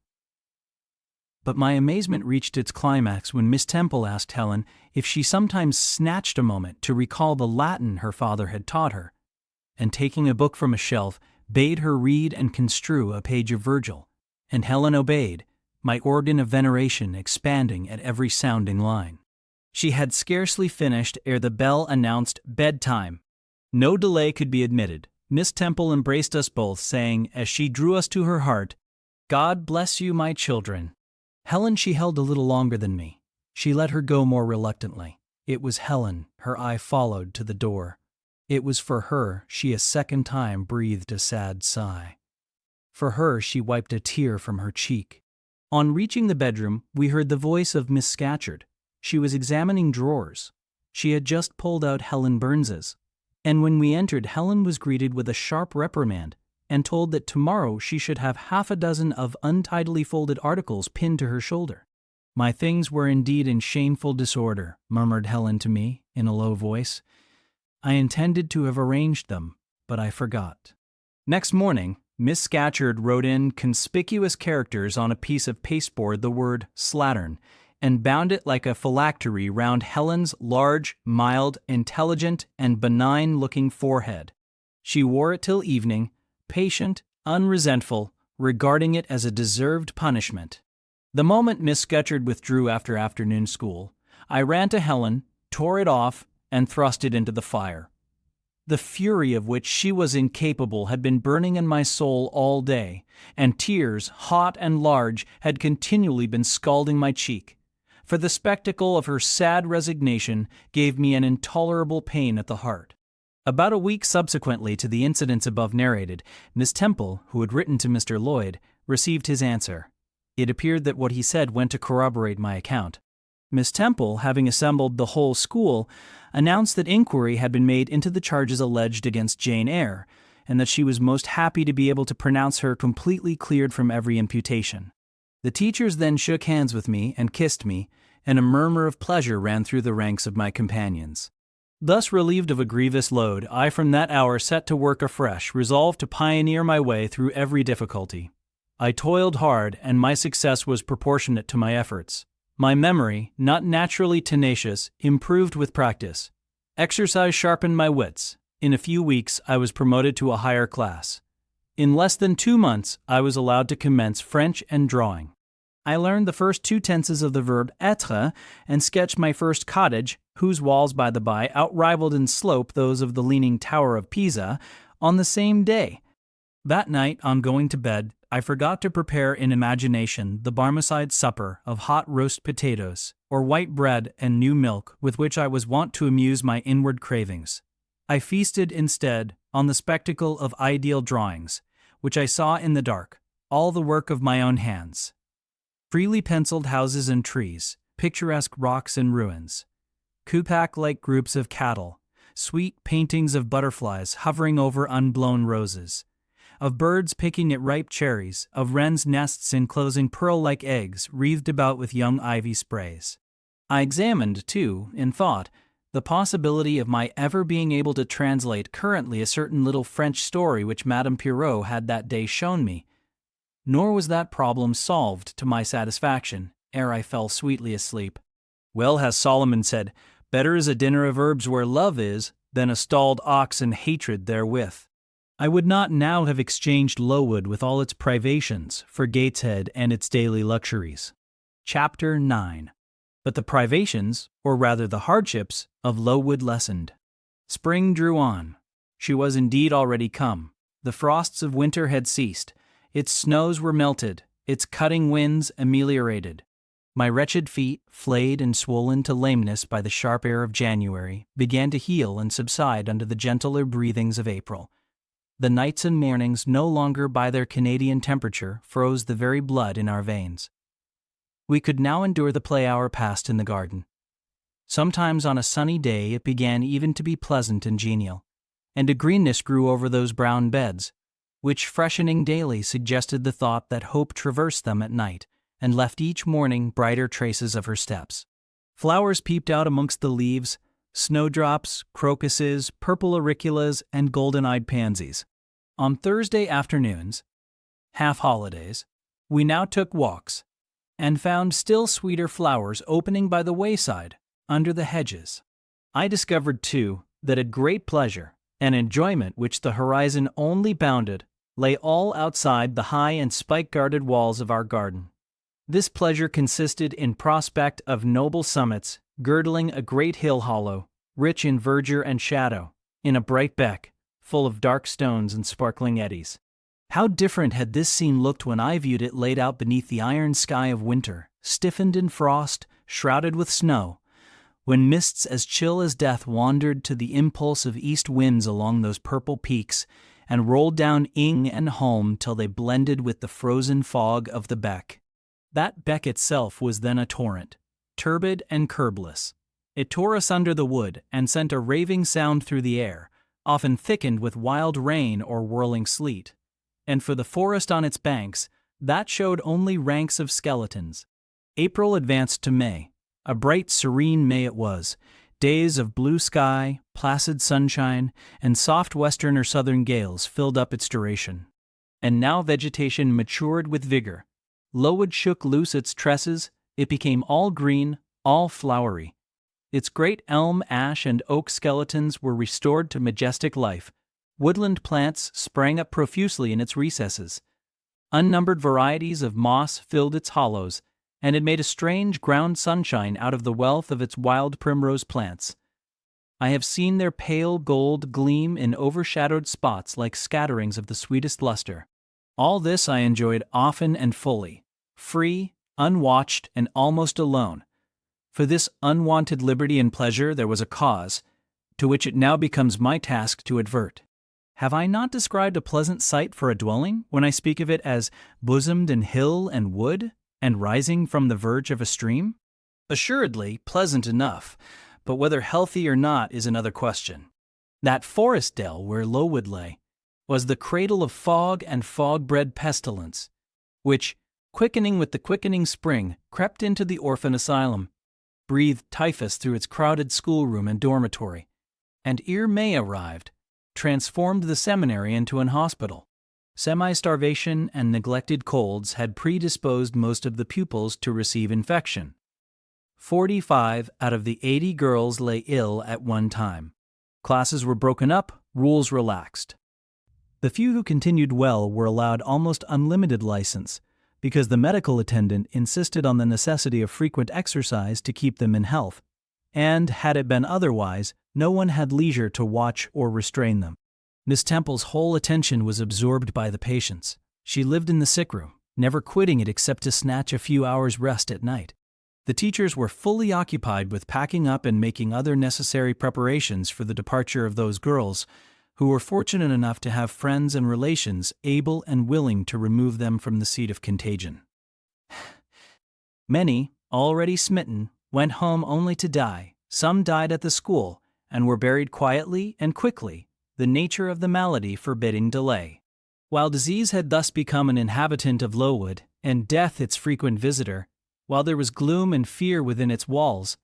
But my amazement reached its climax when Miss Temple asked Helen if she sometimes snatched a moment to recall the Latin her father had taught her, and taking a book from a shelf, bade her read and construe a page of Virgil, and Helen obeyed, my organ of veneration expanding at every sounding line. She had scarcely finished ere the bell announced bedtime. No delay could be admitted. Miss Temple embraced us both, saying, as she drew us to her heart, "God bless you, my children." Helen she held a little longer than me. She let her go more reluctantly. It was Helen her eye followed to the door. It was for her she a second time breathed a sad sigh. For her she wiped a tear from her cheek. On reaching the bedroom, we heard the voice of Miss Scatcherd. She was examining drawers. She had just pulled out Helen Burns's. And when we entered, Helen was greeted with a sharp reprimand and told that tomorrow she should have half a dozen of untidily folded articles pinned to her shoulder. "My things were indeed in shameful disorder," murmured Helen to me in a low voice. "I intended to have arranged them, but I forgot." Next morning, Miss Scatcherd wrote in conspicuous characters on a piece of pasteboard the word slattern, and bound it like a phylactery round Helen's large, mild, intelligent, and benign-looking forehead. She wore it till evening, patient, unresentful, regarding it as a deserved punishment. The moment Miss Scutchard withdrew after afternoon school, I ran to Helen, tore it off, and thrust it into the fire. The fury of which she was incapable had been burning in my soul all day, and tears, hot and large, had continually been scalding my cheek, for the spectacle of her sad resignation gave me an intolerable pain at the heart. About a week subsequently to the incidents above narrated, Miss Temple, who had written to Mr. Lloyd, received his answer. It appeared that what he said went to corroborate my account. Miss Temple, having assembled the whole school, announced that inquiry had been made into the charges alleged against Jane Eyre, and that she was most happy to be able to pronounce her completely cleared from every imputation. The teachers then shook hands with me and kissed me, and a murmur of pleasure ran through the ranks of my companions. Thus relieved of a grievous load, I from that hour set to work afresh, resolved to pioneer my way through every difficulty. I toiled hard, and my success was proportionate to my efforts. My memory, not naturally tenacious, improved with practice. Exercise sharpened my wits. In a few weeks, I was promoted to a higher class. In less than 2 months, I was allowed to commence French and drawing. I learned the first 2 tenses of the verb être and sketched my first cottage, whose walls, by the by, outrivaled in slope those of the Leaning Tower of Pisa, on the same day. That night, on going to bed, I forgot to prepare in imagination the Barmecide supper of hot roast potatoes, or white bread and new milk with which I was wont to amuse my inward cravings. I feasted instead on the spectacle of ideal drawings, which I saw in the dark, all the work of my own hands. Freely penciled houses and trees, picturesque rocks and ruins, Kupak-like groups of cattle, sweet paintings of butterflies hovering over unblown roses, of birds picking at ripe cherries, of wrens' nests enclosing pearl-like eggs wreathed about with young ivy sprays. I examined, too, in thought, the possibility of my ever being able to translate currently a certain little French story which Madame Pirot had that day shown me. Nor was that problem solved to my satisfaction, ere I fell sweetly asleep. Well has Solomon said, "Better is a dinner of herbs where love is, than a stalled ox and hatred therewith." I would not now have exchanged Lowood with all its privations for Gateshead and its daily luxuries. Chapter 9. But the privations, or rather the hardships, of Lowood lessened. Spring drew on. She was indeed already come. The frosts of winter had ceased. Its snows were melted, its cutting winds ameliorated. My wretched feet, flayed and swollen to lameness by the sharp air of January, began to heal and subside under the gentler breathings of April. The nights and mornings no longer by their Canadian temperature froze the very blood in our veins. We could now endure the play hour passed in the garden. Sometimes on a sunny day it began even to be pleasant and genial, and a greenness grew over those brown beds, which freshening daily suggested the thought that hope traversed them at night and left each morning brighter traces of her steps. Flowers peeped out amongst the leaves, snowdrops, crocuses, purple auriculas, and golden-eyed pansies. On Thursday afternoons, half-holidays, we now took walks, and found still sweeter flowers opening by the wayside, under the hedges. I discovered, too, that a great pleasure, an enjoyment which the horizon only bounded, lay all outside the high and spike-guarded walls of our garden. This pleasure consisted in prospect of noble summits, girdling a great hill hollow, rich in verdure and shadow, in a bright beck, full of dark stones and sparkling eddies. How different had this scene looked when I viewed it laid out beneath the iron sky of winter, stiffened in frost, shrouded with snow, when mists as chill as death wandered to the impulse of east winds along those purple peaks, and rolled down Ing and Holm till they blended with the frozen fog of the beck. That beck itself was then a torrent, turbid and curbless. It tore asunder the wood and sent a raving sound through the air, often thickened with wild rain or whirling sleet. And for the forest on its banks, that showed only ranks of skeletons. April advanced to May. A bright, serene May it was. Days of blue sky, placid sunshine, and soft western or southern gales filled up its duration. And now vegetation matured with vigor. Lowood shook loose its tresses, it became all green, all flowery. Its great elm, ash, and oak skeletons were restored to majestic life. Woodland plants sprang up profusely in its recesses. Unnumbered varieties of moss filled its hollows, and it made a strange ground sunshine out of the wealth of its wild primrose plants. I have seen their pale gold gleam in overshadowed spots like scatterings of the sweetest luster. All this I enjoyed often and fully, free, unwatched, and almost alone. For this unwanted liberty and pleasure there was a cause, to which it now becomes my task to advert. Have I not described a pleasant site for a dwelling when I speak of it as bosomed in hill and wood, and rising from the verge of a stream? Assuredly, pleasant enough, but whether healthy or not is another question. That forest dell where Lowood lay was the cradle of fog and fog-bred pestilence, which, quickening with the quickening spring, crept into the orphan asylum, breathed typhus through its crowded schoolroom and dormitory, and ere May arrived, transformed the seminary into an hospital. Semi-starvation and neglected colds had predisposed most of the pupils to receive infection. 45 out of the 80 girls lay ill at one time. Classes were broken up, rules relaxed. The few who continued well were allowed almost unlimited license, because the medical attendant insisted on the necessity of frequent exercise to keep them in health, and, had it been otherwise, no one had leisure to watch or restrain them. Miss Temple's whole attention was absorbed by the patients. She lived in the sick room, never quitting it except to snatch a few hours' rest at night. The teachers were fully occupied with packing up and making other necessary preparations for the departure of those girls who were fortunate enough to have friends and relations able and willing to remove them from the seat of contagion. Many, already smitten, went home only to die. Some died at the school and were buried quietly and quickly, the nature of the malady forbidding delay. While disease had thus become an inhabitant of Lowood, and death its frequent visitor, while there was gloom and fear within its walls,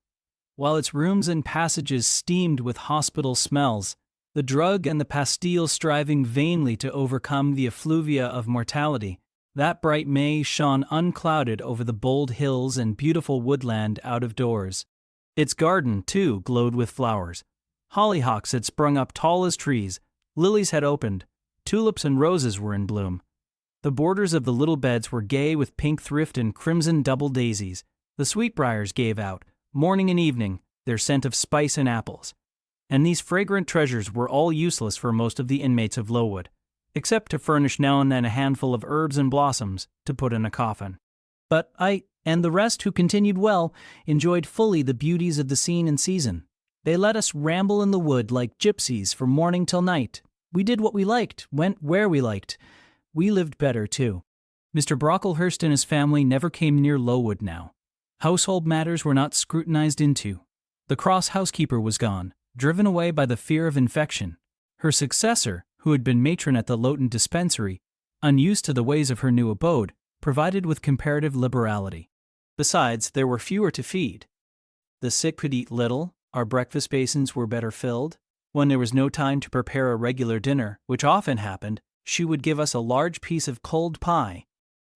while its rooms and passages steamed with hospital smells, the drug and the pastille striving vainly to overcome the effluvia of mortality, that bright May shone unclouded over the bold hills and beautiful woodland out of doors. Its garden, too, glowed with flowers. Hollyhocks had sprung up tall as trees, lilies had opened, tulips and roses were in bloom. The borders of the little beds were gay with pink thrift and crimson double daisies. The sweetbriars gave out, morning and evening, their scent of spice and apples. And these fragrant treasures were all useless for most of the inmates of Lowood, except to furnish now and then a handful of herbs and blossoms to put in a coffin. But I, and the rest who continued well, enjoyed fully the beauties of the scene and season. They let us ramble in the wood like gypsies from morning till night. We did what we liked, went where we liked. We lived better, too. Mr. Brocklehurst and his family never came near Lowood now. Household matters were not scrutinized into. The cross housekeeper was gone, driven away by the fear of infection. Her successor, who had been matron at the Loughton dispensary, unused to the ways of her new abode, provided with comparative liberality. Besides, there were fewer to feed. The sick could eat little, our breakfast basins were better filled. When there was no time to prepare a regular dinner, which often happened, she would give us a large piece of cold pie,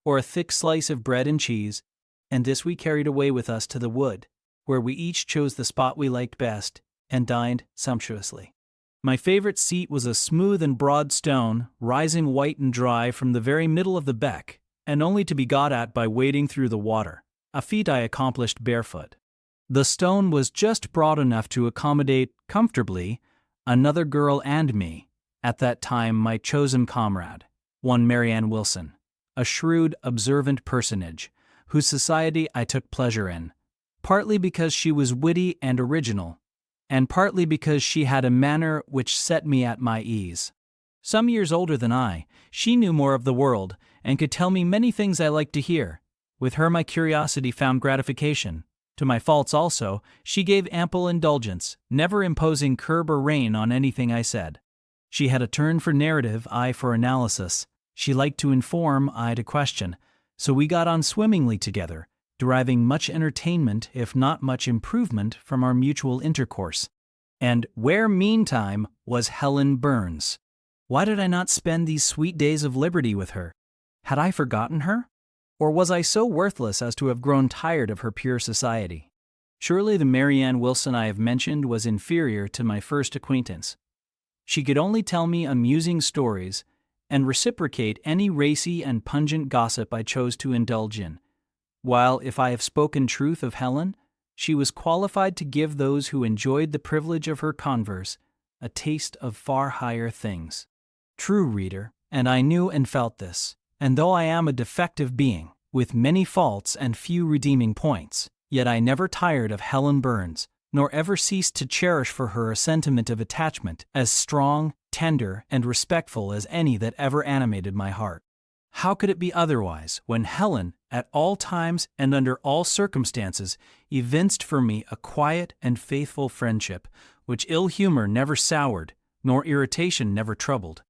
or a thick slice of bread and cheese, and this we carried away with us to the wood, where we each chose the spot we liked best, and dined sumptuously. My favorite seat was a smooth and broad stone, rising white and dry from the very middle of the beck, and only to be got at by wading through the water, a feat I accomplished barefoot. The stone was just broad enough to accommodate, comfortably, another girl and me, at that time my chosen comrade, one Marianne Wilson, a shrewd, observant personage, whose society I took pleasure in, partly because she was witty and original, and partly because she had a manner which set me at my ease. Some years older than I, she knew more of the world, and could tell me many things I liked to hear. With her my curiosity found gratification. To my faults also, she gave ample indulgence, never imposing curb or rein on anything I said. She had a turn for narrative, I for analysis. She liked to inform, I to question, so we got on swimmingly together, deriving much entertainment, if not much improvement, from our mutual intercourse. And where, meantime, was Helen Burns? Why did I not spend these sweet days of liberty with her? Had I forgotten her? Or was I so worthless as to have grown tired of her pure society? Surely the Marianne Wilson I have mentioned was inferior to my first acquaintance. She could only tell me amusing stories, and reciprocate any racy and pungent gossip I chose to indulge in, while if I have spoken truth of Helen, she was qualified to give those who enjoyed the privilege of her converse a taste of far higher things. True, reader, and I knew and felt this, and though I am a defective being, with many faults and few redeeming points, yet I never tired of Helen Burns, nor ever ceased to cherish for her a sentiment of attachment as strong, tender, and respectful as any that ever animated my heart. How could it be otherwise when Helen, at all times and under all circumstances, evinced for me a quiet and faithful friendship, which ill humor never soured, nor irritation never troubled?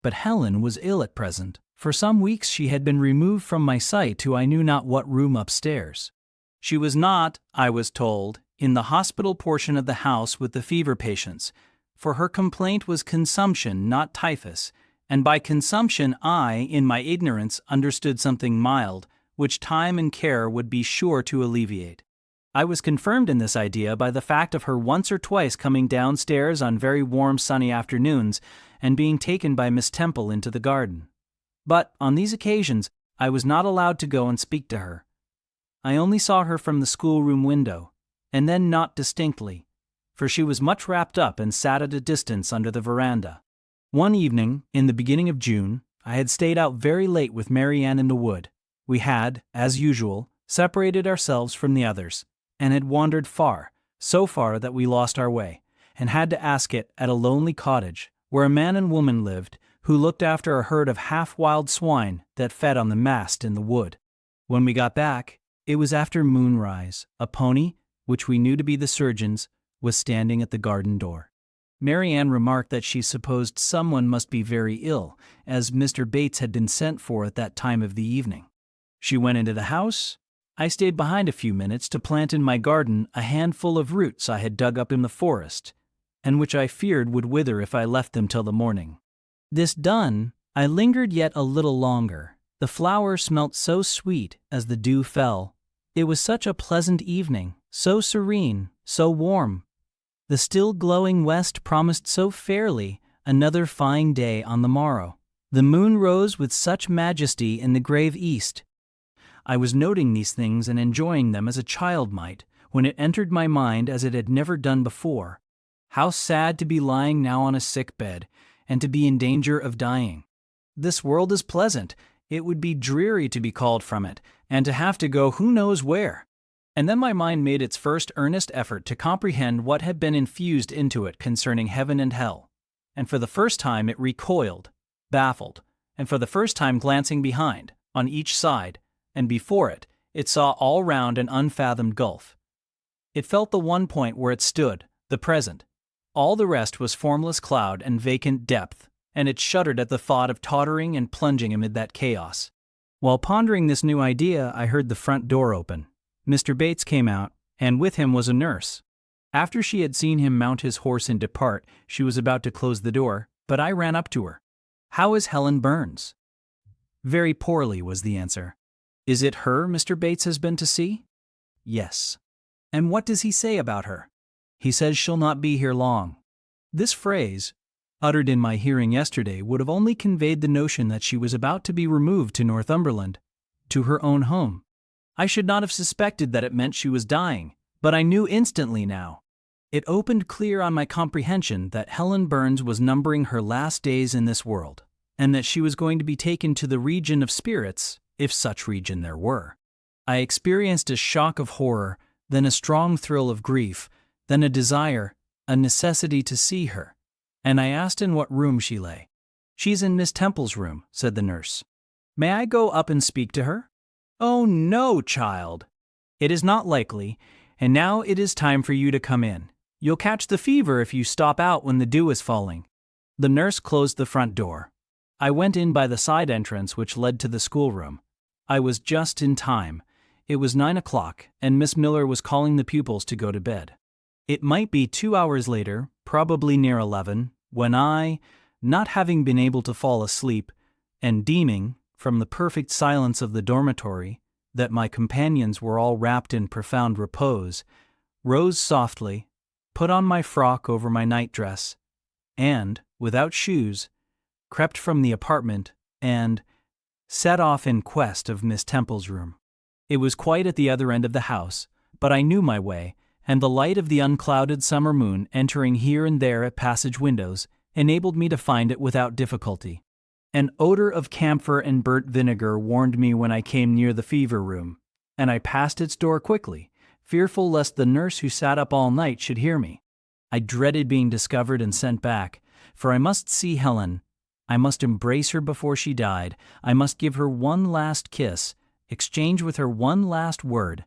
But Helen was ill at present. For some weeks she had been removed from my sight to I knew not what room upstairs. She was not, I was told, in the hospital portion of the house with the fever patients, for her complaint was consumption, not typhus, and by consumption I, in my ignorance, understood something mild, which time and care would be sure to alleviate. I was confirmed in this idea by the fact of her once or twice coming downstairs on very warm sunny afternoons and being taken by Miss Temple into the garden. But on these occasions I was not allowed to go and speak to her. I only saw her from the schoolroom window, and then not distinctly, for she was much wrapped up and sat at a distance under the veranda. One evening, in the beginning of June, I had stayed out very late with Mary Ann in the wood. We had, as usual, separated ourselves from the others, and had wandered far, so far that we lost our way, and had to ask it at a lonely cottage, where a man and woman lived, who looked after a herd of half-wild swine that fed on the mast in the wood. When we got back, it was after moonrise. A pony, which we knew to be the surgeon's, was standing at the garden door. Mary Ann remarked that she supposed someone must be very ill, as Mr. Bates had been sent for at that time of the evening. She went into the house. I stayed behind a few minutes to plant in my garden a handful of roots I had dug up in the forest, and which I feared would wither if I left them till the morning. This done, I lingered yet a little longer. The flowers smelt so sweet as the dew fell. It was such a pleasant evening, so serene, so warm. The still glowing west promised so fairly another fine day on the morrow. The moon rose with such majesty in the grave east. I was noting these things and enjoying them as a child might, when it entered my mind as it had never done before. How sad to be lying now on a sick bed, and to be in danger of dying. This world is pleasant. It would be dreary to be called from it, and to have to go who knows where. And then my mind made its first earnest effort to comprehend what had been infused into it concerning heaven and hell. And for the first time it recoiled, baffled, and for the first time glancing behind, on each side, and before it, it saw all round an unfathomed gulf. It felt the one point where it stood, the present. All the rest was formless cloud and vacant depth, and it shuddered at the thought of tottering and plunging amid that chaos. While pondering this new idea, I heard the front door open. Mr. Bates came out, and with him was a nurse. After she had seen him mount his horse and depart, she was about to close the door, but I ran up to her. "How is Helen Burns?" "Very poorly," was the answer. "Is it her Mr. Bates has been to see?" "Yes." "And what does he say about her?" "He says she'll not be here long." This phrase, uttered in my hearing yesterday, would have only conveyed the notion that she was about to be removed to Northumberland, to her own home. I should not have suspected that it meant she was dying, but I knew instantly now. It opened clear on my comprehension that Helen Burns was numbering her last days in this world, and that she was going to be taken to the region of spirits, if such region there were. I experienced a shock of horror, then a strong thrill of grief, then a desire, a necessity to see her, and I asked in what room she lay. "She's in Miss Temple's room," said the nurse. "May I go up and speak to her?" "Oh, no, child. It is not likely, and now it is time for you to come in. You'll catch the fever if you stop out when the dew is falling." The nurse closed the front door. I went in by the side entrance which led to the schoolroom. I was just in time. It was 9 o'clock, and Miss Miller was calling the pupils to go to bed. It might be 2 hours later, probably near 11, when I, not having been able to fall asleep, and deeming, from the perfect silence of the dormitory, that my companions were all wrapped in profound repose, rose softly, put on my frock over my nightdress, and, without shoes, crept from the apartment and set off in quest of Miss Temple's room. It was quite at the other end of the house, but I knew my way, and the light of the unclouded summer moon entering here and there at passage windows enabled me to find it without difficulty. An odor of camphor and burnt vinegar warned me when I came near the fever room, and I passed its door quickly, fearful lest the nurse who sat up all night should hear me. I dreaded being discovered and sent back, for I must see Helen. I must embrace her before she died. I must give her one last kiss, exchange with her one last word.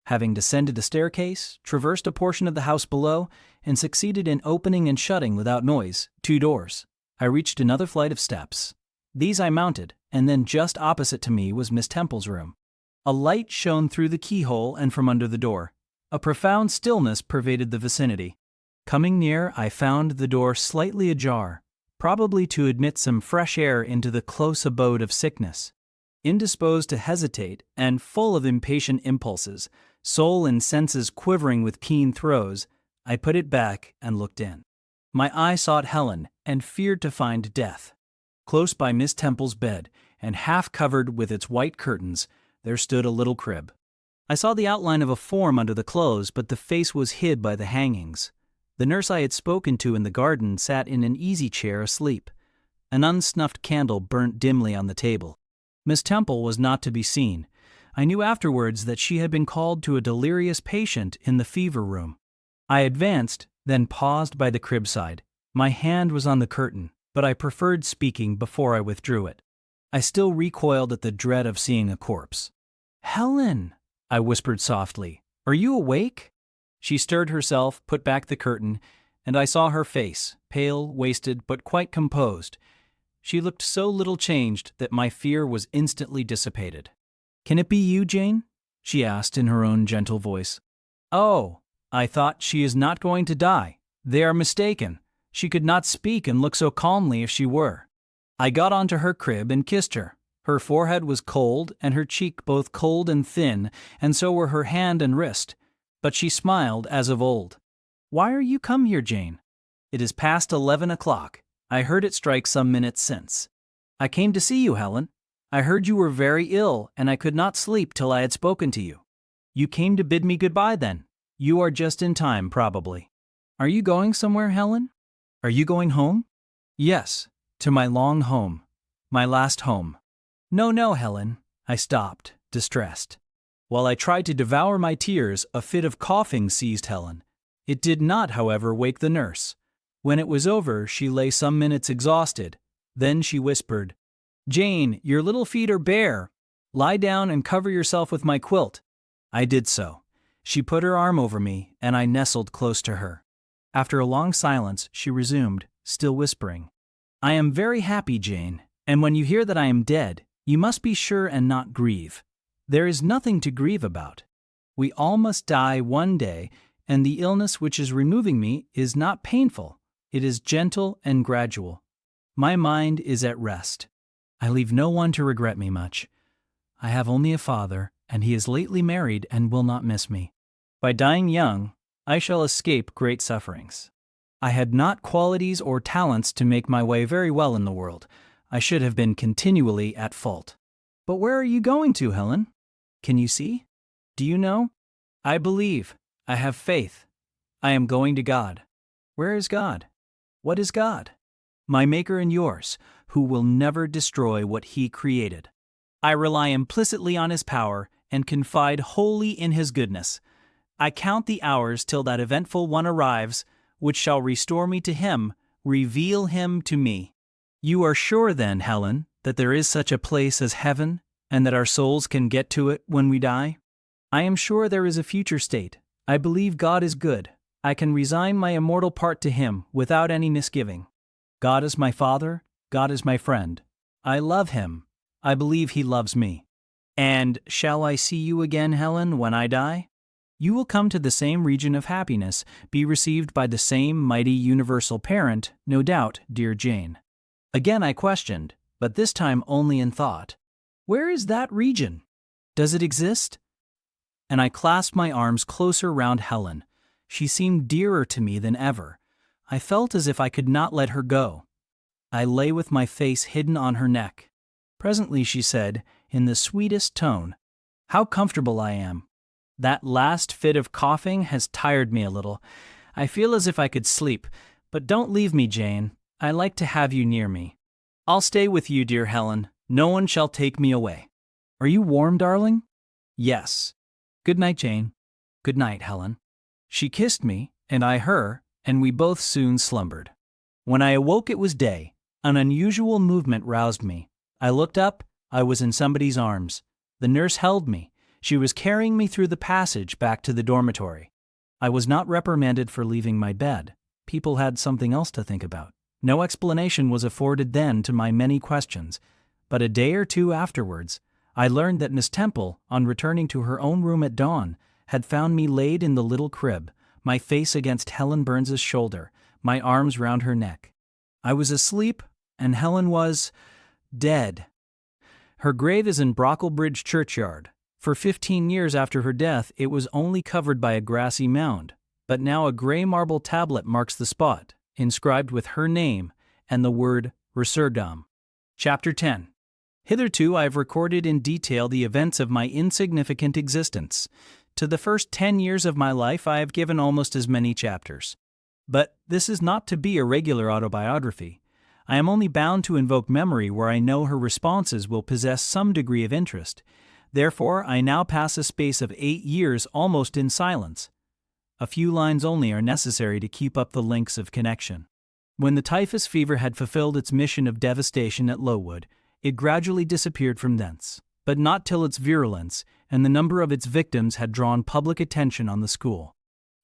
Having descended a staircase, traversed a portion of the house below, and succeeded in opening and shutting without noise 2 doors, I reached another flight of steps. These I mounted, and then just opposite to me was Miss Temple's room. A light shone through the keyhole and from under the door. A profound stillness pervaded the vicinity. Coming near, I found the door slightly ajar, probably to admit some fresh air into the close abode of sickness. Indisposed to hesitate and full of impatient impulses, soul and senses quivering with keen throes, I put it back and looked in. My eye sought Helen and feared to find death. Close by Miss Temple's bed, and half covered with its white curtains, there stood a little crib. I saw the outline of a form under the clothes, but the face was hid by the hangings. The nurse I had spoken to in the garden sat in an easy chair asleep. An unsnuffed candle burnt dimly on the table. Miss Temple was not to be seen. I knew afterwards that she had been called to a delirious patient in the fever room. I advanced, then paused by the crib side. My hand was on the curtain, but I preferred speaking before I withdrew it. I still recoiled at the dread of seeing a corpse. "Helen," I whispered softly, "are you awake?" She stirred herself, put back the curtain, and I saw her face, pale, wasted, but quite composed. She looked so little changed that my fear was instantly dissipated. "Can it be you, Jane?" she asked in her own gentle voice. "Oh, I thought she is not going to die. They are mistaken. She could not speak and look so calmly if she were." I got onto her crib and kissed her. Her forehead was cold, and her cheek both cold and thin, and so were her hand and wrist. But she smiled as of old. "Why are you come here, Jane?" "It is past 11 o'clock. I heard it strike some minutes since." "I came to see you, Helen. I heard you were very ill, and I could not sleep till I had spoken to you." "You came to bid me goodbye, then? You are just in time, probably." "Are you going somewhere, Helen? Are you going home?" "Yes, to my long home. My last home." No, Helen." I stopped, distressed. While I tried to devour my tears, a fit of coughing seized Helen. It did not, however, wake the nurse. When it was over, she lay some minutes exhausted. Then she whispered, "Jane, your little feet are bare. Lie down and cover yourself with my quilt." I did so. She put her arm over me, and I nestled close to her. After a long silence, she resumed, still whispering, "I am very happy, Jane, and when you hear that I am dead, you must be sure and not grieve. There is nothing to grieve about. We all must die one day, and the illness which is removing me is not painful. It is gentle and gradual. My mind is at rest. I leave no one to regret me much. I have only a father, and he is lately married and will not miss me. By dying young, I shall escape great sufferings. I had not qualities or talents to make my way very well in the world. I should have been continually at fault." "But where are you going to, Helen? Can you see? Do you know?" "I believe. I have faith. I am going to God." "Where is God? What is God?" "My Maker and yours, who will never destroy what He created. I rely implicitly on His power and confide wholly in His goodness. I count the hours till that eventful one arrives, which shall restore me to Him, reveal Him to me." "You are sure then, Helen, that there is such a place as heaven, and that our souls can get to it when we die?" "I am sure there is a future state. I believe God is good. I can resign my immortal part to Him without any misgiving. God is my Father. God is my friend. I love Him. I believe He loves me." "And shall I see you again, Helen, when I die?" "You will come to the same region of happiness, be received by the same mighty universal parent, no doubt, dear Jane." Again I questioned, but this time only in thought. "Where is that region? Does it exist?" And I clasped my arms closer round Helen. She seemed dearer to me than ever. I felt as if I could not let her go. I lay with my face hidden on her neck. Presently she said, in the sweetest tone, How comfortable I am. That last fit of coughing has tired me a little. I feel as if I could sleep, but don't leave me, Jane. I like to have you near me. I'll stay with you, dear Helen. No one shall take me away. Are you warm, darling? Yes. Good night, Jane. Good night, Helen. She kissed me, and I her, and we both soon slumbered. When I awoke it was day. An unusual movement roused me. I looked up. I was in somebody's arms. The nurse held me. She was carrying me through the passage back to the dormitory. I was not reprimanded for leaving my bed. People had something else to think about. No explanation was afforded then to my many questions, but a day or two afterwards, I learned that Miss Temple, on returning to her own room at dawn, had found me laid in the little crib, my face against Helen Burns's shoulder, my arms round her neck. I was asleep, and Helen was dead. Her grave is in Brocklebridge churchyard. For 15 years after her death, it was only covered by a grassy mound, but now a gray marble tablet marks the spot, inscribed with her name and the word Resurgam. Chapter 10. Hitherto I have recorded in detail the events of my insignificant existence. To the first 10 years of my life I have given almost as many chapters. But this is not to be a regular autobiography. I am only bound to invoke memory where I know her responses will possess some degree of interest. Therefore, I now pass a space of 8 years almost in silence. A few lines only are necessary to keep up the links of connection. When the typhus fever had fulfilled its mission of devastation at Lowood, it gradually disappeared from thence, but not till its virulence and the number of its victims had drawn public attention on the school.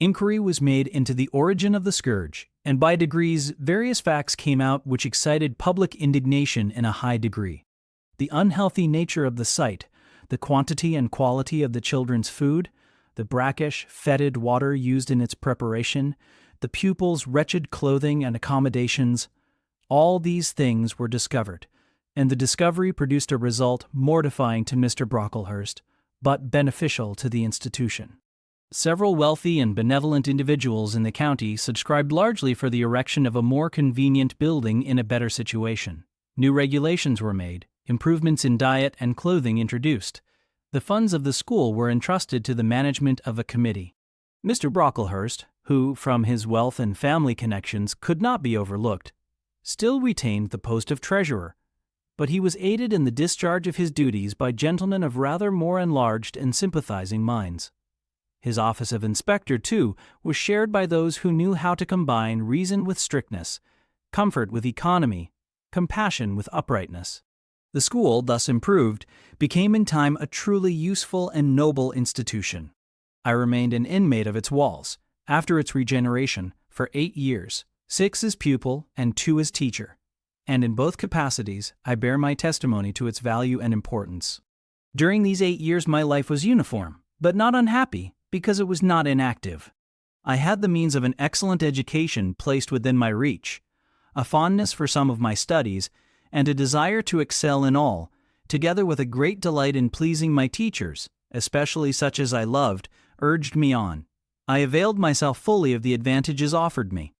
Inquiry was made into the origin of the scourge, and by degrees various facts came out which excited public indignation in a high degree. The unhealthy nature of the site, the quantity and quality of the children's food, the brackish, fetid water used in its preparation, the pupils' wretched clothing and accommodations, all these things were discovered, and the discovery produced a result mortifying to Mr. Brocklehurst, but beneficial to the institution. Several wealthy and benevolent individuals in the county subscribed largely for the erection of a more convenient building in a better situation. New regulations were made, improvements in diet and clothing introduced. The funds of the school were entrusted to the management of a committee. Mr. Brocklehurst, who, from his wealth and family connections, could not be overlooked, still retained the post of treasurer, but he was aided in the discharge of his duties by gentlemen of rather more enlarged and sympathizing minds. His office of inspector, too, was shared by those who knew how to combine reason with strictness, comfort with economy, compassion with uprightness. The school, thus improved, became in time a truly useful and noble institution. I remained an inmate of its walls, after its regeneration, for 8 years, 6 as pupil and 2 as teacher, and in both capacities I bear my testimony to its value and importance. During these 8 years my life was uniform, but not unhappy, because it was not inactive. I had the means of an excellent education placed within my reach, a fondness for some of my studies, and a desire to excel in all, together with a great delight in pleasing my teachers, especially such as I loved, urged me on. I availed myself fully of the advantages offered me.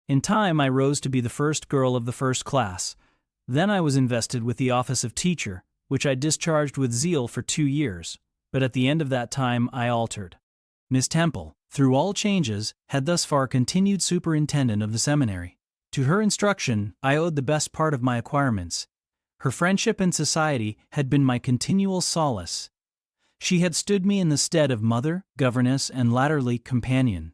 In time I rose to be the first girl of the first class. Then I was invested with the office of teacher, which I discharged with zeal for 2 years, but at the end of that time I altered. Miss Temple, through all changes, had thus far continued superintendent of the seminary. To her instruction I owed the best part of my acquirements. Her friendship and society had been my continual solace. She had stood me in the stead of mother, governess, and latterly companion.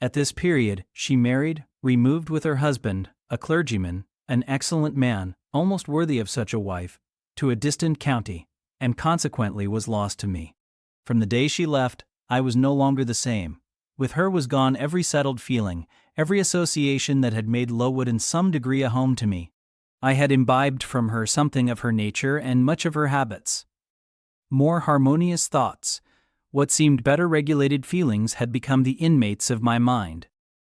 At this period she married, removed with her husband, a clergyman, an excellent man, almost worthy of such a wife, to a distant county, and consequently was lost to me. From the day she left, I was no longer the same. With her was gone every settled feeling, every association that had made Lowood in some degree a home to me. I had imbibed from her something of her nature and much of her habits. More harmonious thoughts, what seemed better regulated feelings had become the inmates of my mind.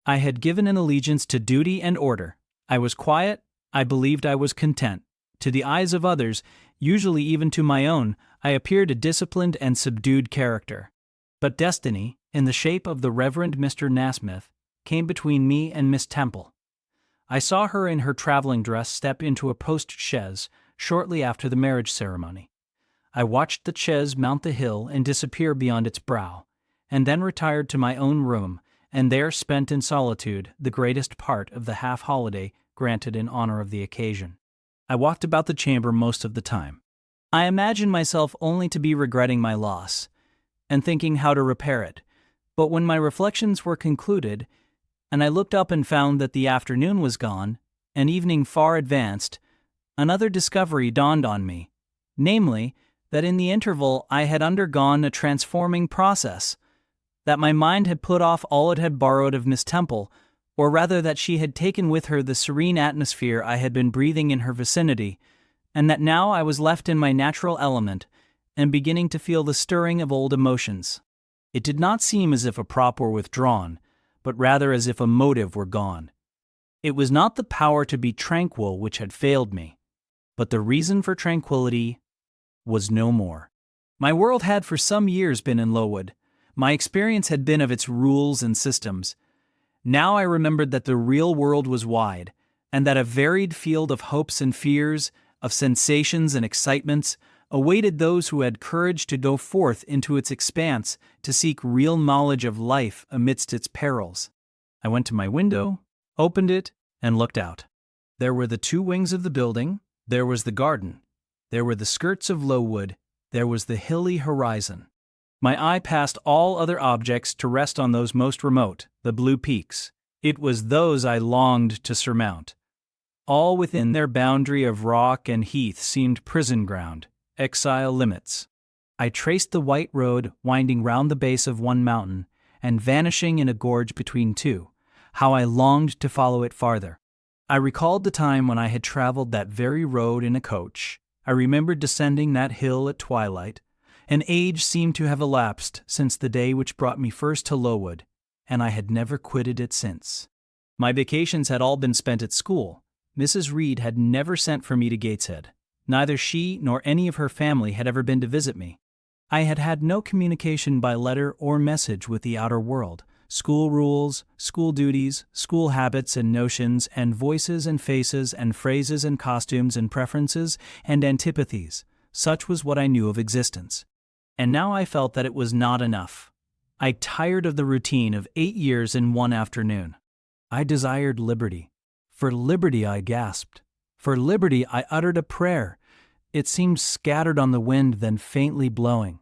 I had given an allegiance to duty and order. I was quiet, I believed I was content. To the eyes of others, usually even to my own, I appeared a disciplined and subdued character. But destiny, in the shape of the Reverend Mr. Nasmyth, came between me and Miss Temple. I saw her in her traveling dress step into a post-chaise shortly after the marriage ceremony. I watched the chaise mount the hill and disappear beyond its brow, and then retired to my own room, and there spent in solitude the greatest part of the half-holiday granted in honor of the occasion. I walked about the chamber most of the time. I imagined myself only to be regretting my loss, and thinking how to repair it, but when my reflections were concluded, and I looked up and found that the afternoon was gone, and evening far advanced, another discovery dawned on me, namely, that in the interval I had undergone a transforming process, that my mind had put off all it had borrowed of Miss Temple, or rather that she had taken with her the serene atmosphere I had been breathing in her vicinity, and that now I was left in my natural element, and beginning to feel the stirring of old emotions. It did not seem as if a prop were withdrawn, but rather as if a motive were gone. It was not the power to be tranquil which had failed me, but the reason for tranquility was no more. My world had for some years been in Lowood. My experience had been of its rules and systems. Now I remembered that the real world was wide, and that a varied field of hopes and fears, of sensations and excitements, awaited those who had courage to go forth into its expanse to seek real knowledge of life amidst its perils. I went to my window, opened it, and looked out. There were the two wings of the building, there was the garden, there were the skirts of Lowood, there was the hilly horizon. My eye passed all other objects to rest on those most remote, the blue peaks. It was those I longed to surmount. All within their boundary of rock and heath seemed prison ground, exile limits. I traced the white road winding round the base of one mountain and vanishing in a gorge between two. How I longed to follow it farther. I recalled the time when I had traveled that very road in a coach. I remembered descending that hill at twilight. An age seemed to have elapsed since the day which brought me first to Lowood, and I had never quitted it since. My vacations had all been spent at school. Mrs. Reed had never sent for me to Gateshead. Neither she nor any of her family had ever been to visit me. I had had no communication by letter or message with the outer world. School rules, school duties, school habits and notions and voices and faces and phrases and costumes and preferences and antipathies, such was what I knew of existence. And now I felt that it was not enough. I tired of the routine of 8 years in one afternoon. I desired liberty. For liberty I gasped. For liberty I uttered a prayer. It seemed scattered on the wind, then faintly blowing.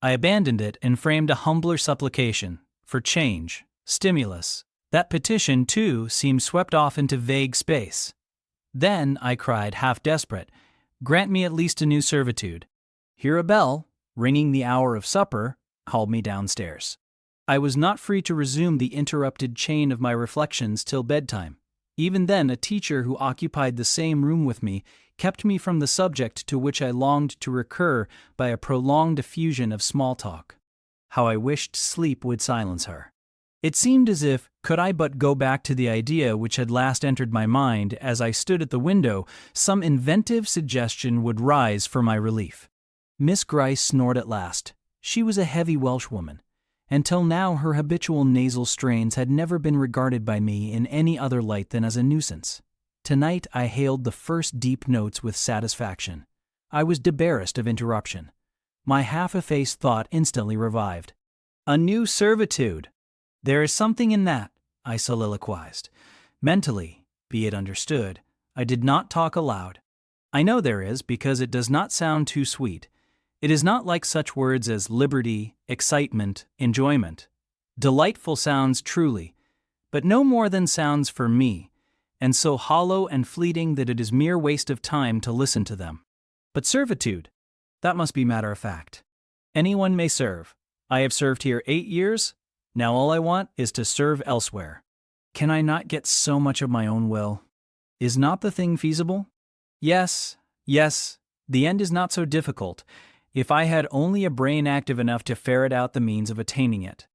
I abandoned it and framed a humbler supplication, for change, stimulus. That petition, too, seemed swept off into vague space. Then, I cried, half desperate, grant me at least a new servitude. Here a bell, ringing the hour of supper, called me downstairs. I was not free to resume the interrupted chain of my reflections till bedtime. Even then, a teacher who occupied the same room with me kept me from the subject to which I longed to recur by a prolonged effusion of small talk. How I wished sleep would silence her. It seemed as if, could I but go back to the idea which had last entered my mind as I stood at the window, some inventive suggestion would rise for my relief. Miss Gryce snored at last. She was a heavy Welshwoman. Until now her habitual nasal strains had never been regarded by me in any other light than as a nuisance. Tonight I hailed the first deep notes with satisfaction. I was debarrassed of interruption. My half-effaced thought instantly revived. A new servitude! There is something in that, I soliloquized. Mentally, be it understood, I did not talk aloud. I know there is, because it does not sound too sweet. It is not like such words as liberty, excitement, enjoyment. Delightful sounds truly, but no more than sounds for me, and so hollow and fleeting that it is mere waste of time to listen to them. But servitude, that must be matter of fact. Anyone may serve. I have served here 8 years. Now all I want is to serve elsewhere. Can I not get so much of my own will? Is not the thing feasible? Yes, the end is not so difficult, if I had only a brain active enough to ferret out the means of attaining it.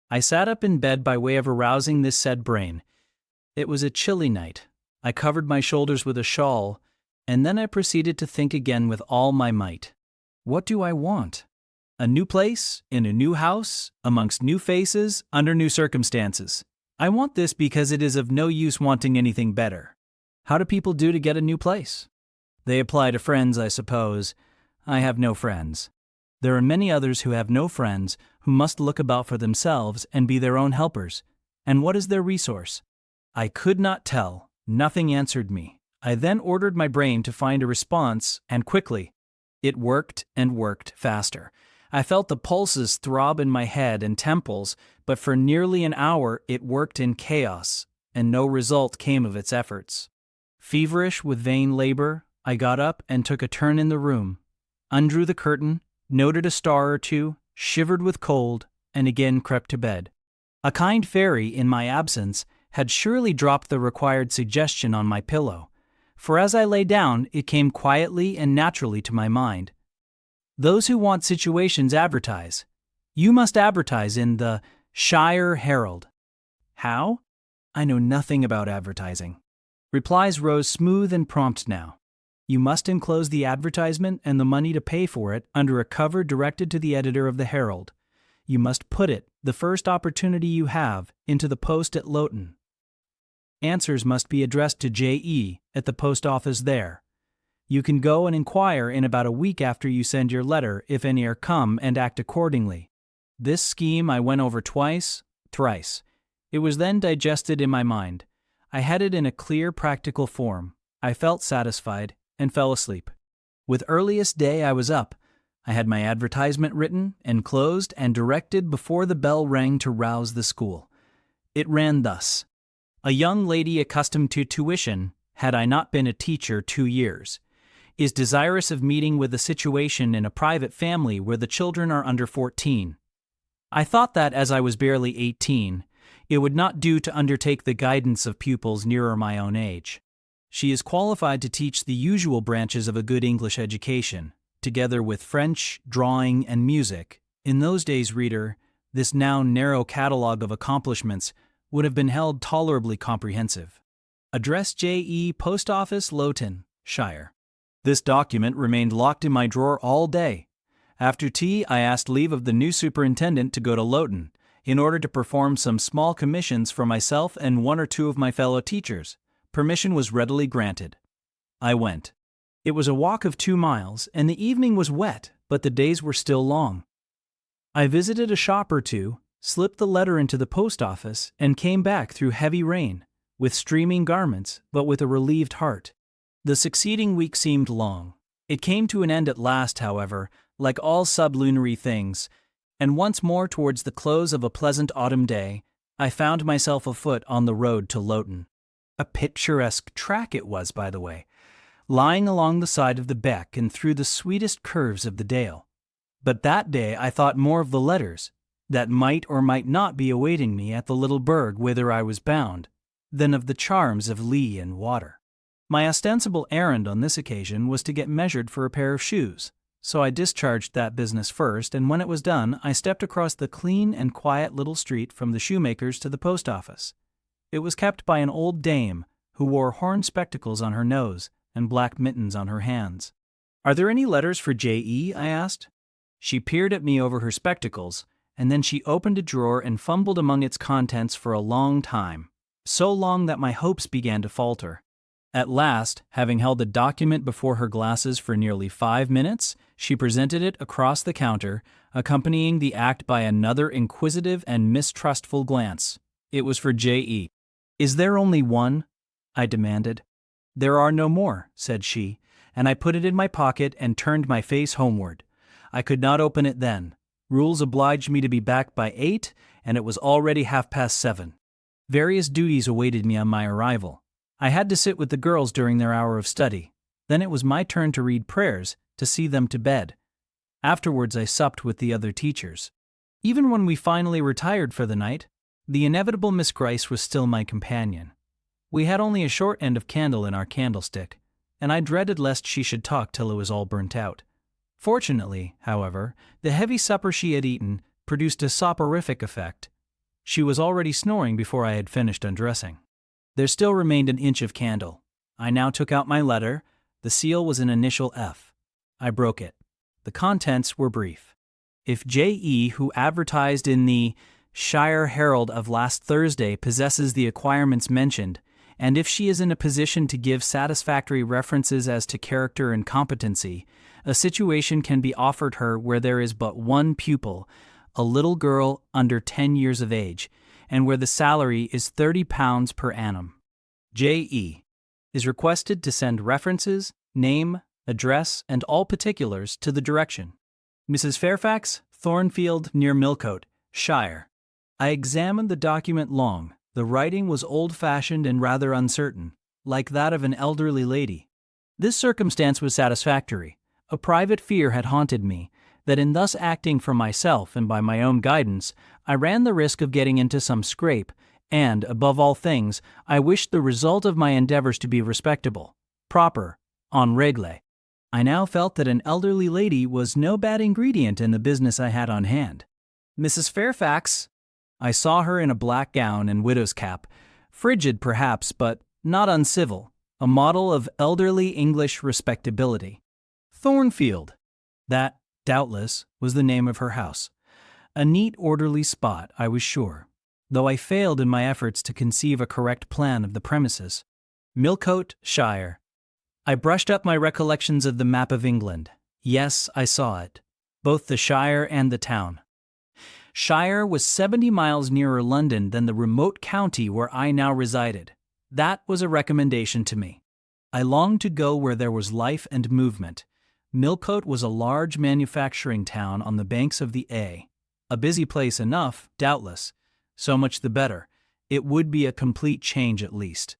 I sat up in bed by way of arousing this said brain. It was a chilly night. I covered my shoulders with a shawl, and then I proceeded to think again with all my might. What do I want? A new place, in a new house, amongst new faces, under new circumstances. I want this because it is of no use wanting anything better. How do people do to get a new place? They apply to friends, I suppose. I have no friends. There are many others who have no friends, who must look about for themselves and be their own helpers. And what is their resource? I could not tell. Nothing answered me. I then ordered my brain to find a response, and quickly. It worked and worked faster. I felt the pulses throb in my head and temples, but for nearly an hour it worked in chaos, and no result came of its efforts. Feverish with vain labor, I got up and took a turn in the room, undrew the curtain, noted a star or two, shivered with cold, and again crept to bed. A kind fairy, in my absence, had surely dropped the required suggestion on my pillow, for as I lay down it came quietly and naturally to my mind. Those who want situations advertise. You must advertise in the Shire Herald. How? I know nothing about advertising. Replies rose smooth and prompt now. You must enclose the advertisement and the money to pay for it under a cover directed to the editor of the Herald. You must put it, the first opportunity you have, into the post at Loughton. Answers must be addressed to J.E. at the post office there. You can go and inquire in about a week after you send your letter if any are come, and act accordingly. This scheme I went over twice, thrice. It was then digested in my mind. I had it in a clear, practical form. I felt satisfied, and fell asleep. With earliest day I was up. I had my advertisement written, enclosed, and directed before the bell rang to rouse the school. It ran thus. A young lady accustomed to tuition, had I not been a teacher 2 years, is desirous of meeting with a situation in a private family where the children are under 14. I thought that as I was barely 18, it would not do to undertake the guidance of pupils nearer my own age. She is qualified to teach the usual branches of a good English education, together with French, drawing, and music. In those days, reader, this now narrow catalogue of accomplishments would have been held tolerably comprehensive. Address J.E. Post Office, Loughton, Shire. This document remained locked in my drawer all day. After tea, I asked leave of the new superintendent to go to Loughton, in order to perform some small commissions for myself and 1 or 2 of my fellow teachers. Permission was readily granted. I went. It was a walk of 2 miles, and the evening was wet, but the days were still long. I visited a shop or two, slipped the letter into the post office, and came back through heavy rain, with streaming garments, but with a relieved heart. The succeeding week seemed long. It came to an end at last, however, like all sublunary things, and once more towards the close of a pleasant autumn day, I found myself afoot on the road to Loughton. A picturesque track it was, by the way, lying along the side of the beck and through the sweetest curves of the dale. But that day I thought more of the letters, that might or might not be awaiting me at the little burg whither I was bound, than of the charms of lea and water. My ostensible errand on this occasion was to get measured for a pair of shoes, so I discharged that business first, and when it was done, I stepped across the clean and quiet little street from the shoemaker's to the post office. It was kept by an old dame who wore horn spectacles on her nose and black mittens on her hands. "Are there any letters for J.E.?" I asked. She peered at me over her spectacles, and then she opened a drawer and fumbled among its contents for a long time, so long that my hopes began to falter. At last, having held the document before her glasses for nearly 5 minutes, she presented it across the counter, accompanying the act by another inquisitive and mistrustful glance. It was for J.E. "Is there only one?" I demanded. "There are no more," said she, and I put it in my pocket and turned my face homeward. I could not open it then. Rules obliged me to be back by 8, and it was already 7:30. Various duties awaited me on my arrival. I had to sit with the girls during their hour of study. Then it was my turn to read prayers, to see them to bed. Afterwards I supped with the other teachers. Even when we finally retired for the night, the inevitable Miss Gryce was still my companion. We had only a short end of candle in our candlestick, and I dreaded lest she should talk till it was all burnt out. Fortunately, however, the heavy supper she had eaten produced a soporific effect. She was already snoring before I had finished undressing. There still remained an inch of candle. I now took out my letter. The seal was an initial F. I broke it. The contents were brief. If J.E., who advertised in the Shire Herald of last Thursday, possesses the acquirements mentioned, and if she is in a position to give satisfactory references as to character and competency, a situation can be offered her where there is but one pupil, a little girl under 10 years of age, and where the salary is £30 per annum. J.E. is requested to send references, name, address, and all particulars to the direction. Mrs. Fairfax, Thornfield, near Millcote, Shire. I examined the document long. The writing was old-fashioned and rather uncertain, like that of an elderly lady. This circumstance was satisfactory. A private fear had haunted me, that in thus acting for myself and by my own guidance, I ran the risk of getting into some scrape, and, above all things, I wished the result of my endeavors to be respectable, proper, en règle. I now felt that an elderly lady was no bad ingredient in the business I had on hand. Mrs. Fairfax. I saw her in a black gown and widow's cap, frigid perhaps, but not uncivil, a model of elderly English respectability. Thornfield. That, doubtless, was the name of her house. A neat, orderly spot, I was sure, though I failed in my efforts to conceive a correct plan of the premises. Millcote, Shire. I brushed up my recollections of the map of England. Yes, I saw it, both the shire and the town. Shire was 70 miles nearer London than the remote county where I now resided. That was a recommendation to me. I longed to go where there was life and movement. Millcote was a large manufacturing town on the banks of the A busy place enough, doubtless. So much the better. It would be a complete change at least.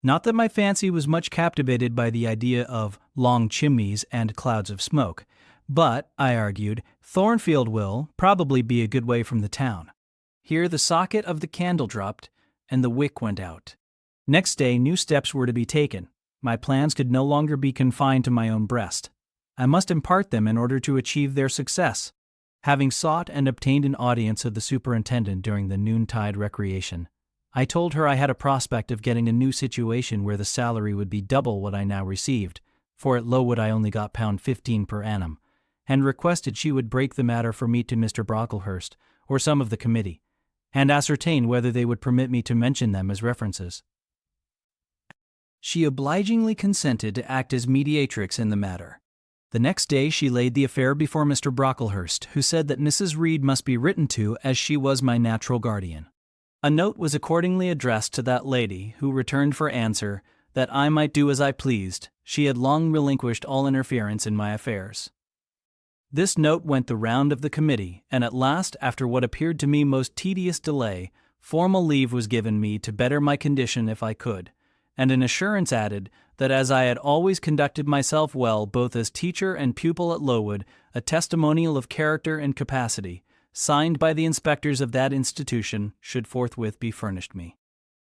Not that my fancy was much captivated by the idea of long chimneys and clouds of smoke, but, I argued, Thornfield will probably be a good way from the town. Here the socket of the candle dropped, and the wick went out. Next day new steps were to be taken. My plans could no longer be confined to my own breast. I must impart them in order to achieve their success. Having sought and obtained an audience of the superintendent during the noontide recreation, I told her I had a prospect of getting a new situation where the salary would be double what I now received, for at Lowood I only got £15 per annum, and requested she would break the matter for me to Mr. Brocklehurst or some of the committee, and ascertain whether they would permit me to mention them as references. She obligingly consented to act as mediatrix in the matter. The next day she laid the affair before Mr. Brocklehurst, who said that Mrs. Reed must be written to as she was my natural guardian. A note was accordingly addressed to that lady, who returned for answer that I might do as I pleased. She had long relinquished all interference in my affairs. This note went the round of the committee, and at last, after what appeared to me most tedious delay, formal leave was given me to better my condition if I could, and an assurance added that as I had always conducted myself well both as teacher and pupil at Lowood, a testimonial of character and capacity, signed by the inspectors of that institution, should forthwith be furnished me.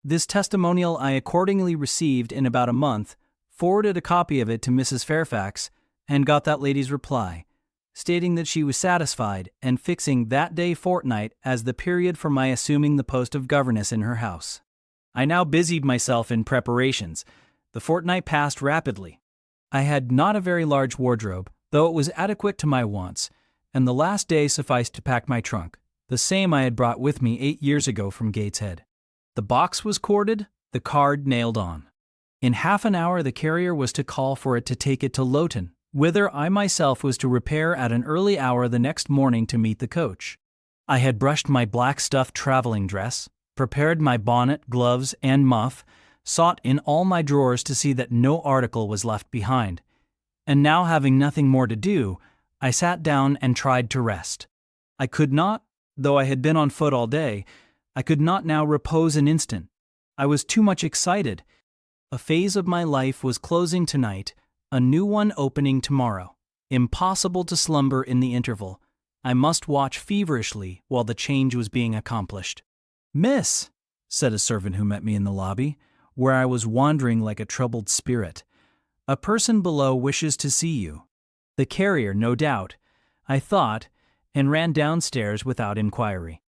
This testimonial I accordingly received in about a month, forwarded a copy of it to Mrs. Fairfax, and got that lady's reply, stating that she was satisfied and fixing that day fortnight as the period for my assuming the post of governess in her house. I now busied myself in preparations. The fortnight passed rapidly. I had not a very large wardrobe, though it was adequate to my wants, and the last day sufficed to pack my trunk, the same I had brought with me 8 years ago from Gateshead. The box was corded, the card nailed on. In half an hour the carrier was to call for it to take it to Loughton, whither I myself was to repair at an early hour the next morning to meet the coach. I had brushed my black stuff traveling dress, prepared my bonnet, gloves, and muff, sought in all my drawers to see that no article was left behind, and now having nothing more to do, I sat down and tried to rest. I could not, though I had been on foot all day, I could not now repose an instant. I was too much excited. A phase of my life was closing tonight, a new one opening tomorrow. Impossible to slumber in the interval. I must watch feverishly while the change was being accomplished. "Miss," said a servant who met me in the lobby, where I was wandering like a troubled spirit, "a person below wishes to see you." The carrier, no doubt, I thought, and ran downstairs without inquiry.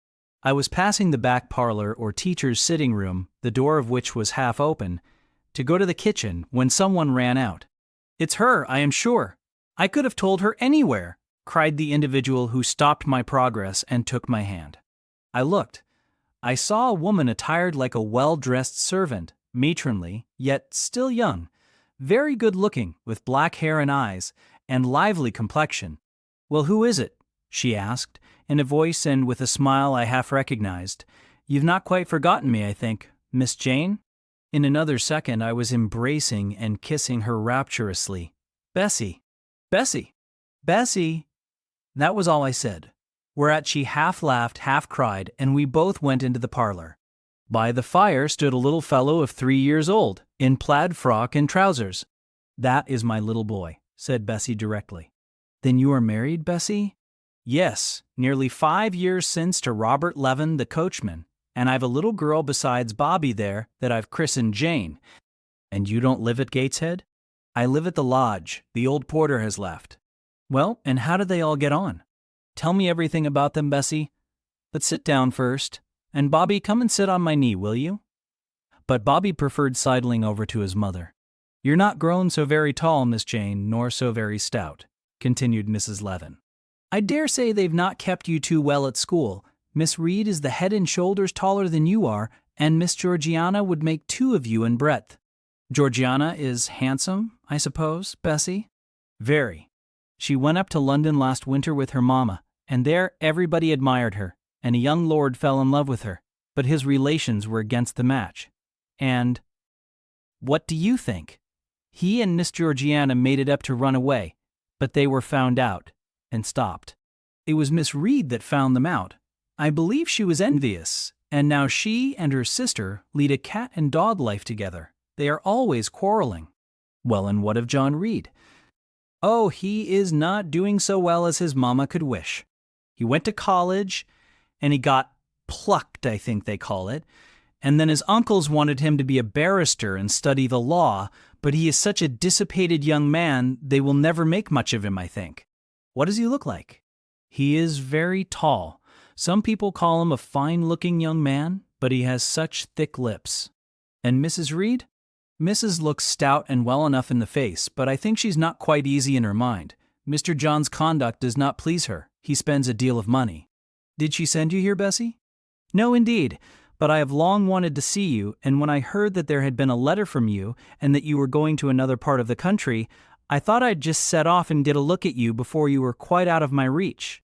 I was passing the back parlor or teacher's sitting room, the door of which was half open, to go to the kitchen when someone ran out. "It's her, I am sure. I could have told her anywhere," cried the individual who stopped my progress and took my hand. I looked. I saw a woman attired like a well-dressed servant, matronly, yet still young, very good-looking, with black hair and eyes, and lively complexion. "Well, who is it?" she asked, in a voice and with a smile I half recognized. "You've not quite forgotten me, I think, Miss Jane?" In another second I was embracing and kissing her rapturously. "Bessie! Bessie! Bessie!" That was all I said, whereat she half laughed, half cried, and we both went into the parlor. By the fire stood a little fellow of 3 years old, in plaid frock and trousers. "That is my little boy," said Bessie directly. "Then you are married, Bessie?" "Yes, nearly 5 years since to Robert Levin, the coachman, and I've a little girl besides Bobby there that I've christened Jane." "And you don't live at Gateshead?" "I live at the lodge. The old porter has left." "Well, and how did they all get on? Tell me everything about them, Bessie. But sit down first. And Bobby, come and sit on my knee, will you?" But Bobby preferred sidling over to his mother. "You're not grown so very tall, Miss Jane, nor so very stout," continued Mrs. Levin. "I dare say they've not kept you too well at school. Miss Reed is the head and shoulders taller than you are, and Miss Georgiana would make 2 of you in breadth. Georgiana is handsome, I suppose, Bessie?" "Very. She went up to London last winter with her mamma, and there everybody admired her, and a young lord fell in love with her, but his relations were against the match. And what do you think? He and Miss Georgiana made it up to run away, but they were found out, and stopped. It was Miss Reed that found them out. I believe she was envious, and now she and her sister lead a cat and dog life together. They are always quarreling." "Well, and what of John Reed?" "Oh, he is not doing so well as his mamma could wish. He went to college, and he got plucked, I think they call it, and then his uncles wanted him to be a barrister and study the law, but he is such a dissipated young man they will never make much of him, I think." "What does he look like?" "He is very tall. Some people call him a fine-looking young man, but he has such thick lips." "And Mrs. Reed?" "Mrs. looks stout and well enough in the face, but I think she's not quite easy in her mind. Mr. John's conduct does not please her. He spends a deal of money." "Did she send you here, Bessie?" "No, indeed, but I have long wanted to see you, and when I heard that there had been a letter from you and that you were going to another part of the country, I thought I'd just set off and get a look at you before you were quite out of my reach."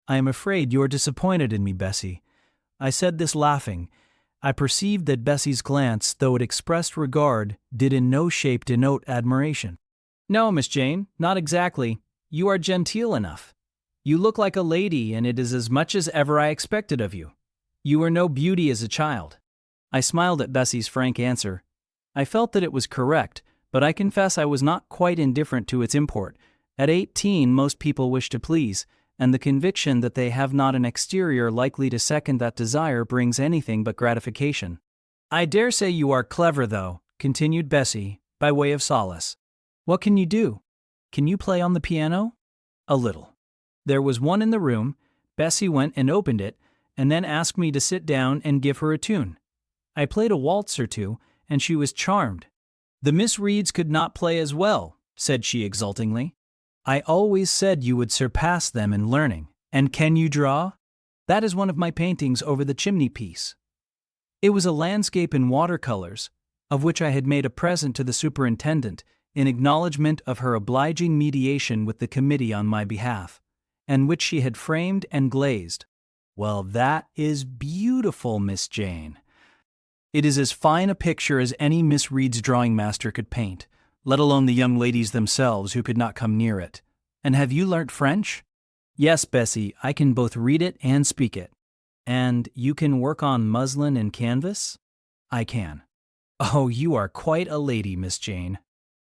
"I am afraid you are disappointed in me, Bessie." I said this laughing. I perceived that Bessie's glance, though it expressed regard, did in no shape denote admiration. "No, Miss Jane, not exactly. You are genteel enough. You look like a lady, and it is as much as ever I expected of you. You were no beauty as a child." I smiled at Bessie's frank answer. I felt that it was correct, but I confess I was not quite indifferent to its import. At 18 most people wish to please, and the conviction that they have not an exterior likely to second that desire brings anything but gratification. "I dare say you are clever, though," continued Bessie, by way of solace. "What can you do? Can you play on the piano?" "A little." There was one in the room. Bessie went and opened it, and then asked me to sit down and give her a tune. I played a waltz or two, and she was charmed. "The Miss Reeds could not play as well," said she exultingly. "I always said you would surpass them in learning. And can you draw?" "That is one of my paintings over the chimney-piece." It was a landscape in watercolors, of which I had made a present to the superintendent in acknowledgment of her obliging mediation with the committee on my behalf, and which she had framed and glazed. "Well, that is beautiful, Miss Jane." "It is as fine a picture as any Miss Reed's drawing master could paint, let alone the young ladies themselves who could not come near it. And have you learnt French?" "Yes, Bessie, I can both read it and speak it." "And you can work on muslin and canvas?" "I can." "Oh, you are quite a lady, Miss Jane."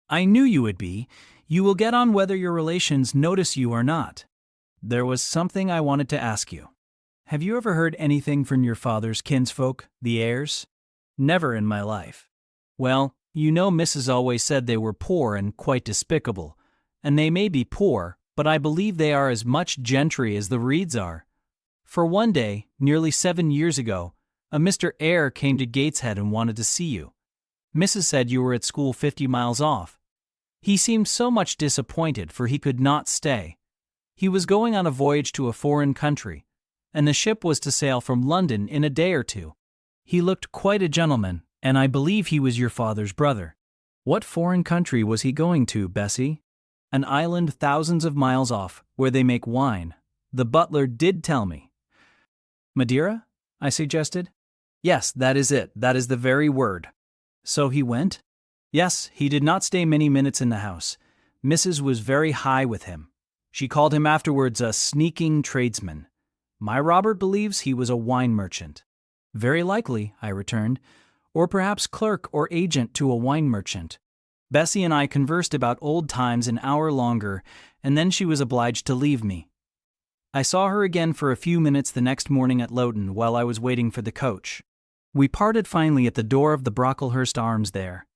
"I knew you would be. You will get on whether your relations notice you or not. There was something I wanted to ask you. Have you ever heard anything from your father's kinsfolk, the heirs?" "Never in my life." "Well, you know Mrs. always said they were poor and quite despicable, and they may be poor, but I believe they are as much gentry as the Reeds are. For one day, nearly 7 years ago, a Mr. Eyre came to Gateshead and wanted to see you. Mrs. said you were at school 50 miles off. He seemed so much disappointed, for he could not stay. He was going on a voyage to a foreign country, and the ship was to sail from London in a day or two. He looked quite a gentleman, And I believe he was your father's brother. What foreign country was he going to, Bessie? An island thousands of miles off, where they make wine. The butler did tell me. Madeira? I suggested. Yes, that is it. That is the very word. So he went? Yes, he did not stay many minutes in the house. Mrs. was very high with him. She called him afterwards a sneaking tradesman. My Robert believes he was a wine merchant. Very likely, I returned, or perhaps clerk or agent to a wine merchant. Bessie and I conversed about old times an hour longer, and then she was obliged to leave me. I saw her again for a few minutes the next morning at Loughton while I was waiting for the coach. We parted finally at the door of the Brocklehurst Arms there.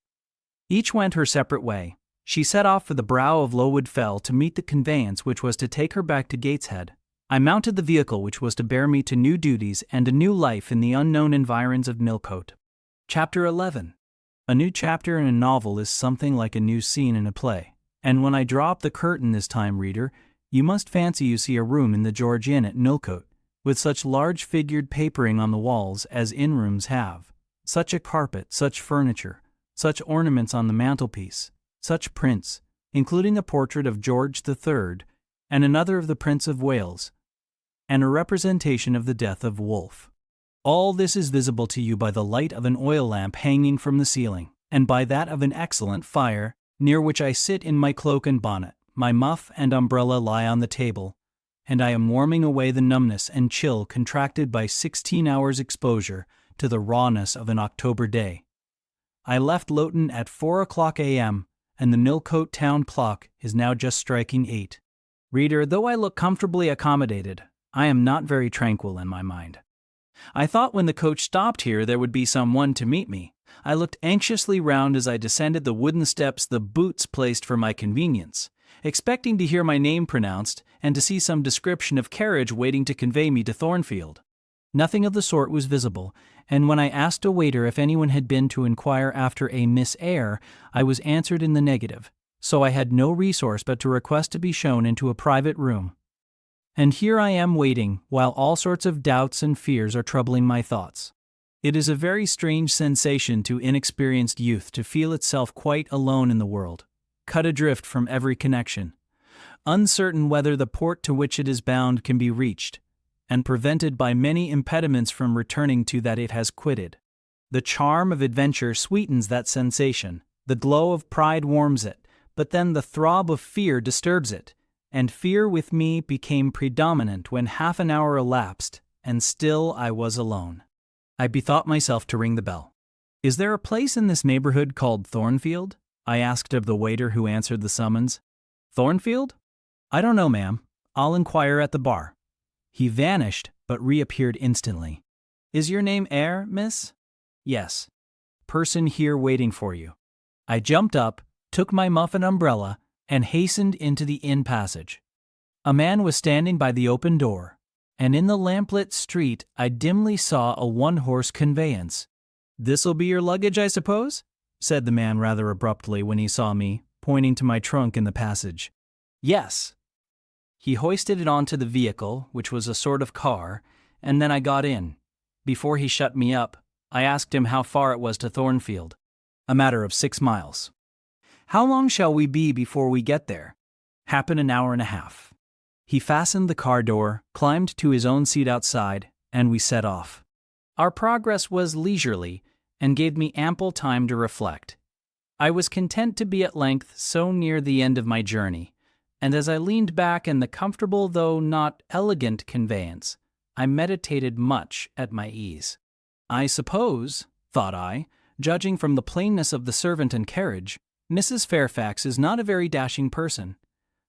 Each went her separate way. She set off for the brow of Lowood Fell to meet the conveyance which was to take her back to Gateshead. I mounted the vehicle which was to bear me to new duties and a new life in the unknown environs of Millcote. Chapter 11. A new chapter in a novel is something like a new scene in a play, and when I draw up the curtain this time, reader, you must fancy you see a room in the George Inn at Millcote, with such large figured papering on the walls as inn-rooms have, such a carpet, such furniture, such ornaments on the mantelpiece, such prints, including a portrait of George III, and another of the Prince of Wales, and a representation of the death of Wolfe. All this is visible to you by the light of an oil lamp hanging from the ceiling, and by that of an excellent fire, near which I sit in my cloak and bonnet. My muff and umbrella lie on the table, and I am warming away the numbness and chill contracted by 16 hours' exposure to the rawness of an October day. I left Loughton at 4 o'clock a.m., and the Millcote town clock is now just striking 8. Reader, though I look comfortably accommodated, I am not very tranquil in my mind. I thought when the coach stopped here there would be some one to meet me. I looked anxiously round as I descended the wooden steps the boots placed for my convenience, expecting to hear my name pronounced and to see some description of carriage waiting to convey me to Thornfield. Nothing of the sort was visible, and when I asked a waiter if anyone had been to inquire after a Miss Eyre, I was answered in the negative, so I had no resource but to request to be shown into a private room. And here I am waiting, while all sorts of doubts and fears are troubling my thoughts. It is a very strange sensation to inexperienced youth to feel itself quite alone in the world, cut adrift from every connection, uncertain whether the port to which it is bound can be reached, and prevented by many impediments from returning to that it has quitted. The charm of adventure sweetens that sensation, the glow of pride warms it, but then the throb of fear disturbs it, and fear with me became predominant when half an hour elapsed, and still I was alone. I bethought myself to ring the bell. "Is there a place in this neighborhood called Thornfield?" I asked of the waiter who answered the summons. "Thornfield? I don't know, ma'am. I'll inquire at the bar." He vanished, but reappeared instantly. "Is your name Eyre, miss?" "Yes." "Person here waiting for you." I jumped up, took my muff and umbrella, and hastened into the inn passage. A man was standing by the open door, and in the lamplit street I dimly saw a one-horse conveyance. "This'll be your luggage, I suppose?" said the man rather abruptly when he saw me, pointing to my trunk in the passage. "Yes." He hoisted it onto the vehicle, which was a sort of car, and then I got in. Before he shut me up, I asked him how far it was to Thornfield. "A matter of 6 miles." "How long shall we be before we get there?" "Happen an hour and a half." He fastened the car door, climbed to his own seat outside, and we set off. Our progress was leisurely, and gave me ample time to reflect. I was content to be at length so near the end of my journey, and as I leaned back in the comfortable though not elegant conveyance, I meditated much at my ease. I suppose, thought I, judging from the plainness of the servant and carriage, Mrs. Fairfax is not a very dashing person.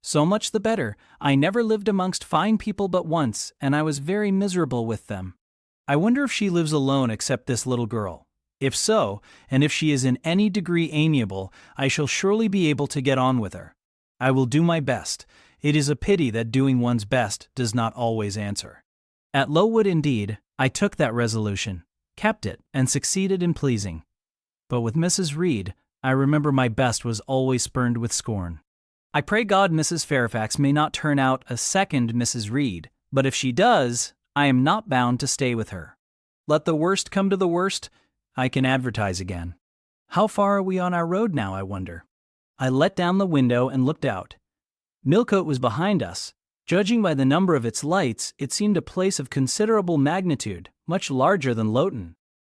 So much the better. I never lived amongst fine people but once, and I was very miserable with them. I wonder if she lives alone except this little girl. If so, and if she is in any degree amiable, I shall surely be able to get on with her. I will do my best. It is a pity that doing one's best does not always answer. At Lowood, indeed, I took that resolution, kept it, and succeeded in pleasing. But with Mrs. Reed, I remember my best was always spurned with scorn. I pray God Mrs. Fairfax may not turn out a second Mrs. Reed, but if she does, I am not bound to stay with her. Let the worst come to the worst, I can advertise again. How far are we on our road now, I wonder? I let down the window and looked out. Millcote was behind us. Judging by the number of its lights, it seemed a place of considerable magnitude, much larger than Loughton.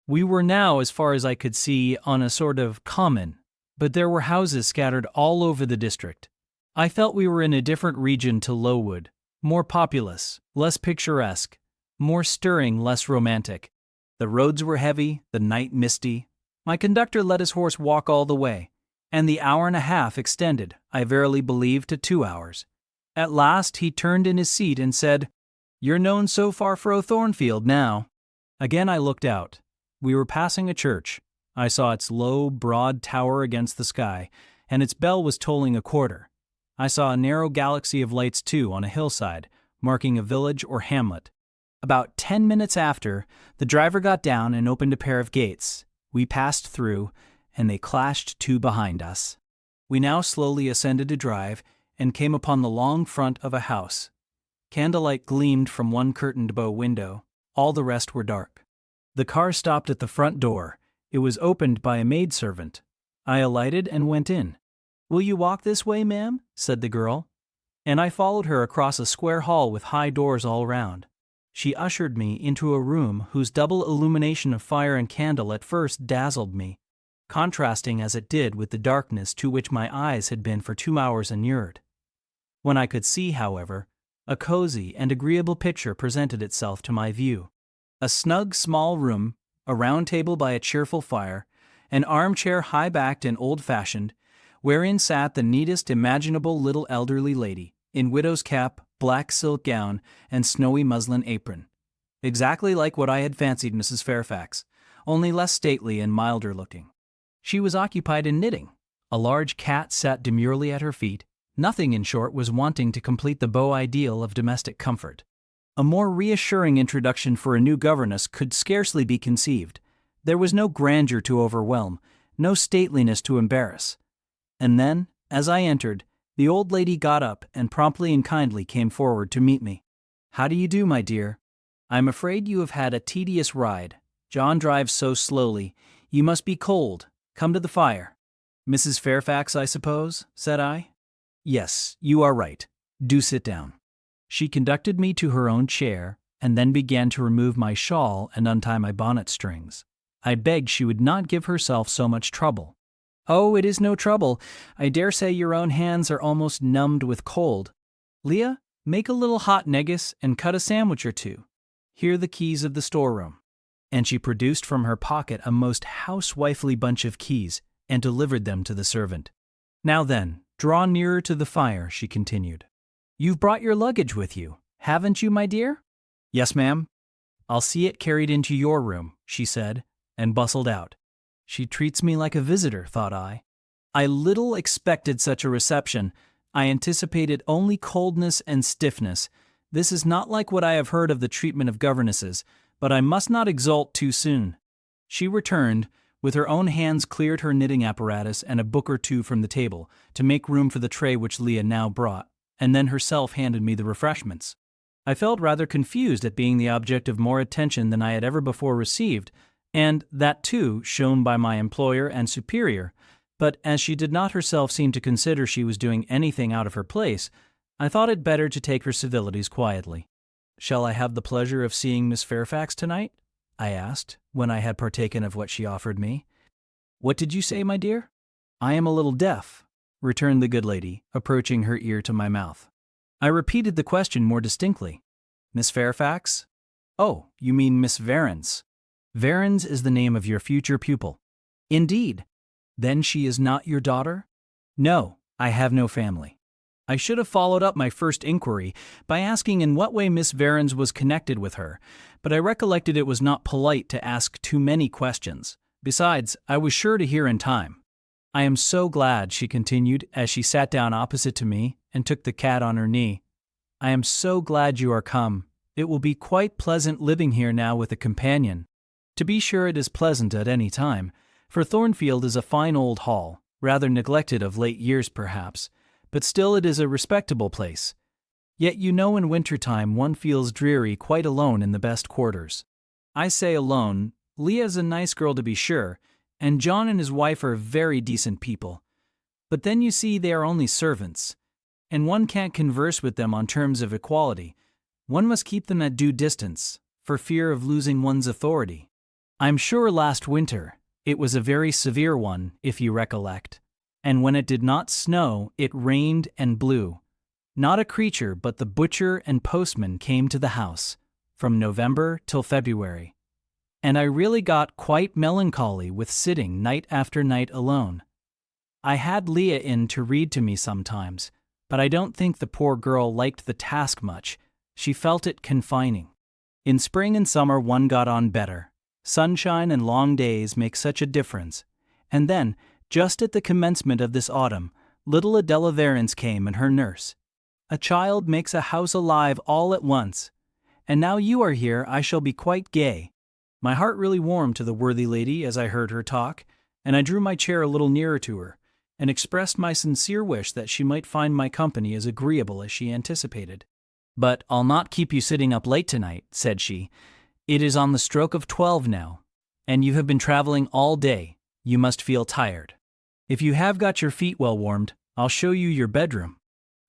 We were now, as far as I could see, on a sort of common, but there were houses scattered all over the district. I felt we were in a different region to Lowood, more populous, less picturesque, more stirring, less romantic. The roads were heavy, the night misty. My conductor let his horse walk all the way, and the hour and a half extended, I verily believe, to 2 hours. At last he turned in his seat and said, "You're known so far for Thornfield now." Again I looked out. We were passing a church. I saw its low, broad tower against the sky, and its bell was tolling a quarter. I saw a narrow galaxy of lights too on a hillside, marking a village or hamlet. About 10 minutes after, the driver got down and opened a pair of gates. We passed through, and they clashed to behind us. We now slowly ascended a drive and came upon the long front of a house. Candlelight gleamed from one curtained bow window. All the rest were dark. The car stopped at the front door. It was opened by a maidservant. I alighted and went in. "Will you walk this way, ma'am?" said the girl. And I followed her across a square hall with high doors all round. She ushered me into a room whose double illumination of fire and candle at first dazzled me, contrasting as it did with the darkness to which my eyes had been for 2 hours inured. When I could see, however, a cozy and agreeable picture presented itself to my view. A snug small room, a round table by a cheerful fire, an armchair high-backed and old-fashioned, wherein sat the neatest imaginable little elderly lady, in widow's cap, black silk gown, and snowy muslin apron. Exactly like what I had fancied Mrs. Fairfax, only less stately and milder looking. She was occupied in knitting. A large cat sat demurely at her feet. Nothing, in short, was wanting to complete the beau ideal of domestic comfort. A more reassuring introduction for a new governess could scarcely be conceived. There was no grandeur to overwhelm, no stateliness to embarrass. And then, as I entered, the old lady got up and promptly and kindly came forward to meet me. "How do you do, my dear? I'm afraid you have had a tedious ride. John drives so slowly. You must be cold. Come to the fire." "Mrs. Fairfax, I suppose?" said I. "Yes, you are right. Do sit down." She conducted me to her own chair, and then began to remove my shawl and untie my bonnet strings. I begged she would not give herself so much trouble. "Oh, it is no trouble. I dare say your own hands are almost numbed with cold. Leah, make a little hot negus and cut a sandwich or two. Here are the keys of the storeroom." And she produced from her pocket a most housewifely bunch of keys and delivered them to the servant. "Now then, draw nearer to the fire," she continued. "You've brought your luggage with you, haven't you, my dear?" "Yes, ma'am." "I'll see it carried into your room," she said, and bustled out. She treats me like a visitor, thought I. I little expected such a reception. I anticipated only coldness and stiffness. This is not like what I have heard of the treatment of governesses, but I must not exult too soon. She returned, with her own hands cleared her knitting apparatus and a book or two from the table, to make room for the tray which Leah now brought, and then herself handed me the refreshments. I felt rather confused at being the object of more attention than I had ever before received, and that too shown by my employer and superior, but as she did not herself seem to consider she was doing anything out of her place, I thought it better to take her civilities quietly. "Shall I have the pleasure of seeing Miss Fairfax tonight?" I asked, when I had partaken of what she offered me. "What did you say, my dear?" "I am a little deaf," returned the good lady, approaching her ear to my mouth. I repeated the question more distinctly. "Miss Fairfax? Oh, you mean Miss Varens. Varens is the name of your future pupil." "Indeed? Then she is not your daughter?" "No, I have no family." I should have followed up my first inquiry by asking in what way Miss Varens was connected with her, but I recollected it was not polite to ask too many questions. Besides, I was sure to hear in time. "I am so glad," she continued, as she sat down opposite to me and took the cat on her knee. "I am so glad you are come. It will be quite pleasant living here now with a companion." To be sure, it is pleasant at any time, for Thornfield is a fine old hall, rather neglected of late years perhaps, but still it is a respectable place. Yet you know in winter time one feels dreary quite alone in the best quarters. I say alone, Leah's a nice girl to be sure, and John and his wife are very decent people. But then you see they are only servants, and one can't converse with them on terms of equality. One must keep them at due distance, for fear of losing one's authority. I'm sure last winter, it was a very severe one, if you recollect, and when it did not snow, it rained and blew. Not a creature but the butcher and postman came to the house, from November till February. And I really got quite melancholy with sitting night after night alone. I had Leah in to read to me sometimes, but I don't think the poor girl liked the task much. She felt it confining. In spring and summer one got on better. Sunshine and long days make such a difference. And then, just at the commencement of this autumn, little Adela Varens came and her nurse. A child makes a house alive all at once. And now you are here, I shall be quite gay. My heart really warmed to the worthy lady as I heard her talk, and I drew my chair a little nearer to her, and expressed my sincere wish that she might find my company as agreeable as she anticipated. "But I'll not keep you sitting up late tonight," said she. "It is on the stroke of 12 now, and you have been traveling all day. You must feel tired. If you have got your feet well warmed, I'll show you your bedroom.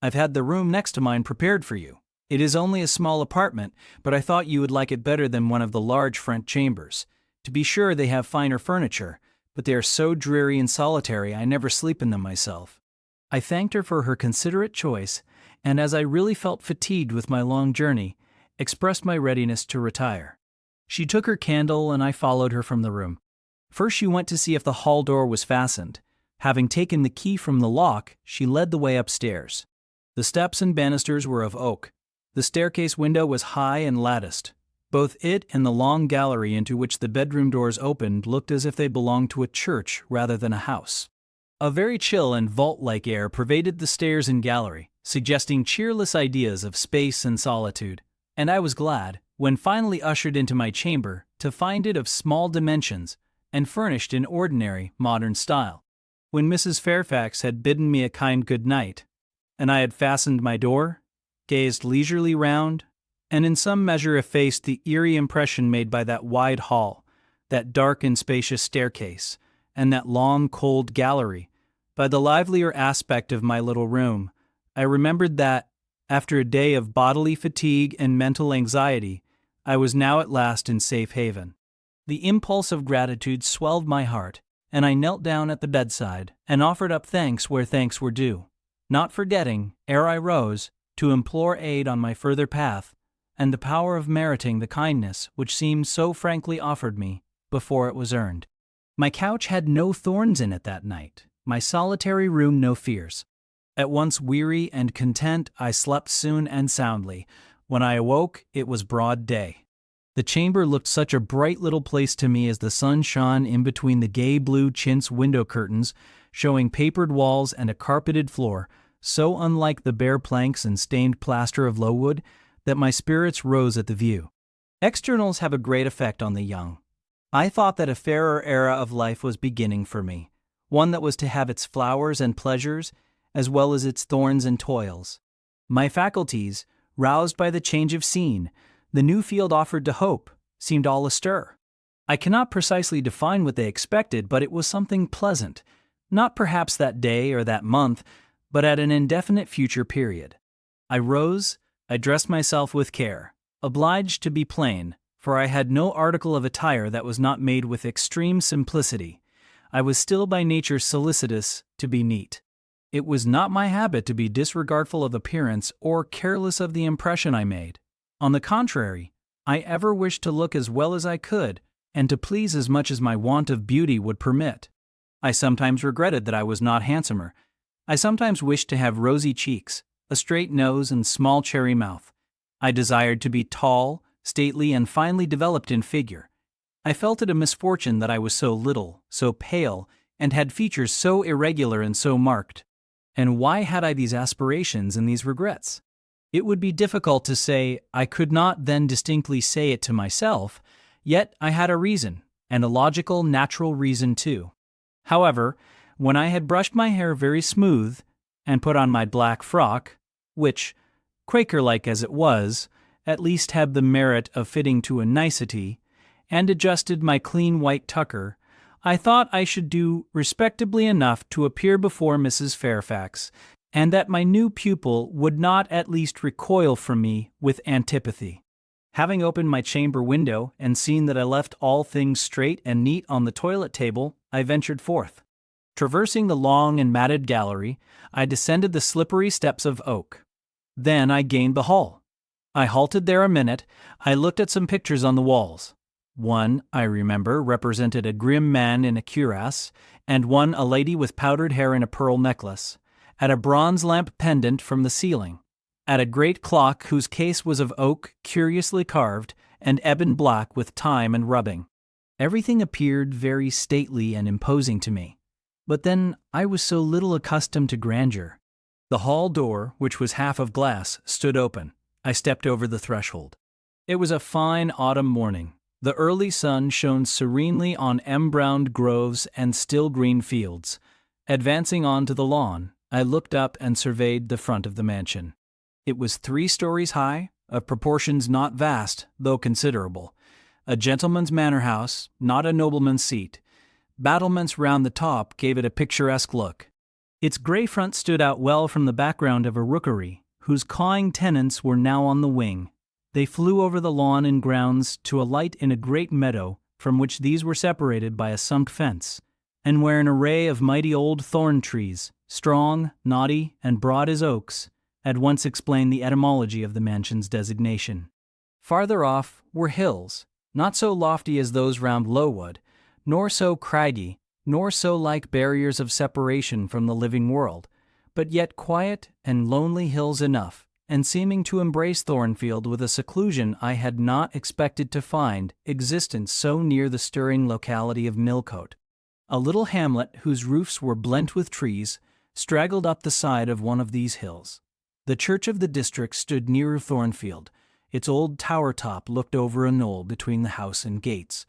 I've had the room next to mine prepared for you. It is only a small apartment, but I thought you would like it better than one of the large front chambers. To be sure, they have finer furniture, but they are so dreary and solitary I never sleep in them myself." I thanked her for her considerate choice, and as I really felt fatigued with my long journey, expressed my readiness to retire. She took her candle and I followed her from the room. First she went to see if the hall door was fastened. Having taken the key from the lock, she led the way upstairs. The steps and banisters were of oak. The staircase window was high and latticed. Both it and the long gallery into which the bedroom doors opened looked as if they belonged to a church rather than a house. A very chill and vault-like air pervaded the stairs and gallery, suggesting cheerless ideas of space and solitude, and I was glad, when finally ushered into my chamber, to find it of small dimensions and furnished in ordinary, modern style. When Mrs. Fairfax had bidden me a kind good night, and I had fastened my door, gazed leisurely round, and in some measure effaced the eerie impression made by that wide hall, that dark and spacious staircase, and that long, cold gallery, by the livelier aspect of my little room, I remembered that, after a day of bodily fatigue and mental anxiety, I was now at last in safe haven. The impulse of gratitude swelled my heart, and I knelt down at the bedside and offered up thanks where thanks were due, not forgetting, ere I rose, to implore aid on my further path, and the power of meriting the kindness which seemed so frankly offered me before it was earned. My couch had no thorns in it that night, my solitary room no fears. At once weary and content, I slept soon and soundly. When I awoke, it was broad day. The chamber looked such a bright little place to me as the sun shone in between the gay blue chintz window curtains, showing papered walls and a carpeted floor, so unlike the bare planks and stained plaster of Lowood, that my spirits rose at the view. Externals have a great effect on the young. I thought that a fairer era of life was beginning for me, one that was to have its flowers and pleasures, as well as its thorns and toils. My faculties, roused by the change of scene, the new field offered to hope, seemed all astir. I cannot precisely define what they expected, but it was something pleasant, not perhaps that day or that month, but at an indefinite future period. I rose, I dressed myself with care, obliged to be plain, for I had no article of attire that was not made with extreme simplicity. I was still by nature solicitous to be neat. It was not my habit to be disregardful of appearance or careless of the impression I made. On the contrary, I ever wished to look as well as I could, and to please as much as my want of beauty would permit. I sometimes regretted that I was not handsomer. I sometimes wished to have rosy cheeks, a straight nose, and small cherry mouth. I desired to be tall, stately, and finely developed in figure. I felt it a misfortune that I was so little, so pale, and had features so irregular and so marked. And why had I these aspirations and these regrets? It would be difficult to say. I could not then distinctly say it to myself, yet I had a reason, and a logical, natural reason too. However, when I had brushed my hair very smooth, and put on my black frock, which, Quaker-like as it was, at least had the merit of fitting to a nicety, and adjusted my clean white tucker, I thought I should do respectably enough to appear before Mrs. Fairfax, and that my new pupil would not at least recoil from me with antipathy. Having opened my chamber window and seen that I left all things straight and neat on the toilet table, I ventured forth. Traversing the long and matted gallery, I descended the slippery steps of oak. Then I gained the hall. I halted there a minute. I looked at some pictures on the walls. One, I remember, represented a grim man in a cuirass, and one a lady with powdered hair and a pearl necklace, at a bronze lamp pendant from the ceiling, at a great clock whose case was of oak curiously carved and ebon black with time and rubbing. Everything appeared very stately and imposing to me. But then I was so little accustomed to grandeur. The hall door, which was half of glass, stood open. I stepped over the threshold. It was a fine autumn morning. The early sun shone serenely on embrowned groves and still green fields. Advancing on to the lawn, I looked up and surveyed the front of the mansion. It was 3 stories high, of proportions not vast, though considerable. A gentleman's manor house, not a nobleman's seat. Battlements round the top gave it a picturesque look. Its grey front stood out well from the background of a rookery, whose cawing tenants were now on the wing. They flew over the lawn and grounds to alight in a great meadow from which these were separated by a sunk fence, and where an array of mighty old thorn trees, strong, knotty, and broad as oaks, at once explained the etymology of the mansion's designation. Farther off were hills, not so lofty as those round Lowood, nor so craggy, nor so like barriers of separation from the living world, but yet quiet and lonely hills enough, and seeming to embrace Thornfield with a seclusion I had not expected to find existent so near the stirring locality of Millcote. A little hamlet whose roofs were blent with trees straggled up the side of one of these hills. The church of the district stood nearer Thornfield. Its old tower top looked over a knoll between the house and gates.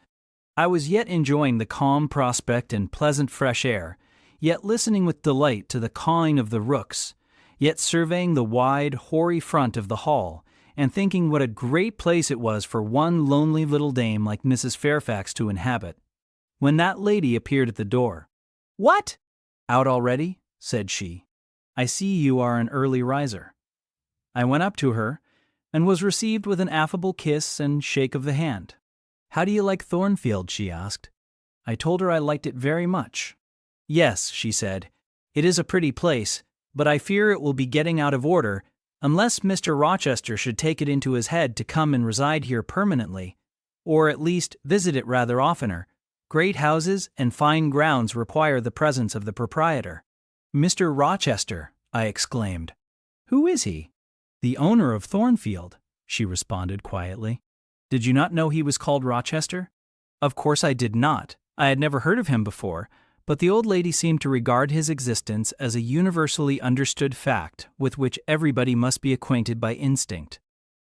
I was yet enjoying the calm prospect and pleasant fresh air, yet listening with delight to the cawing of the rooks, yet surveying the wide, hoary front of the hall, and thinking what a great place it was for one lonely little dame like Mrs. Fairfax to inhabit, when that lady appeared at the door. "What? Out already?" said she. "I see you are an early riser." I went up to her, and was received with an affable kiss and shake of the hand. "How do you like Thornfield?" she asked. I told her I liked it very much. "Yes," she said, "it is a pretty place, but I fear it will be getting out of order, unless Mr. Rochester should take it into his head to come and reside here permanently, or at least visit it rather oftener. Great houses and fine grounds require the presence of the proprietor." "Mr. Rochester!" I exclaimed. "Who is he?" "The owner of Thornfield," she responded quietly. "Did you not know he was called Rochester?" Of course I did not. I had never heard of him before, but the old lady seemed to regard his existence as a universally understood fact with which everybody must be acquainted by instinct.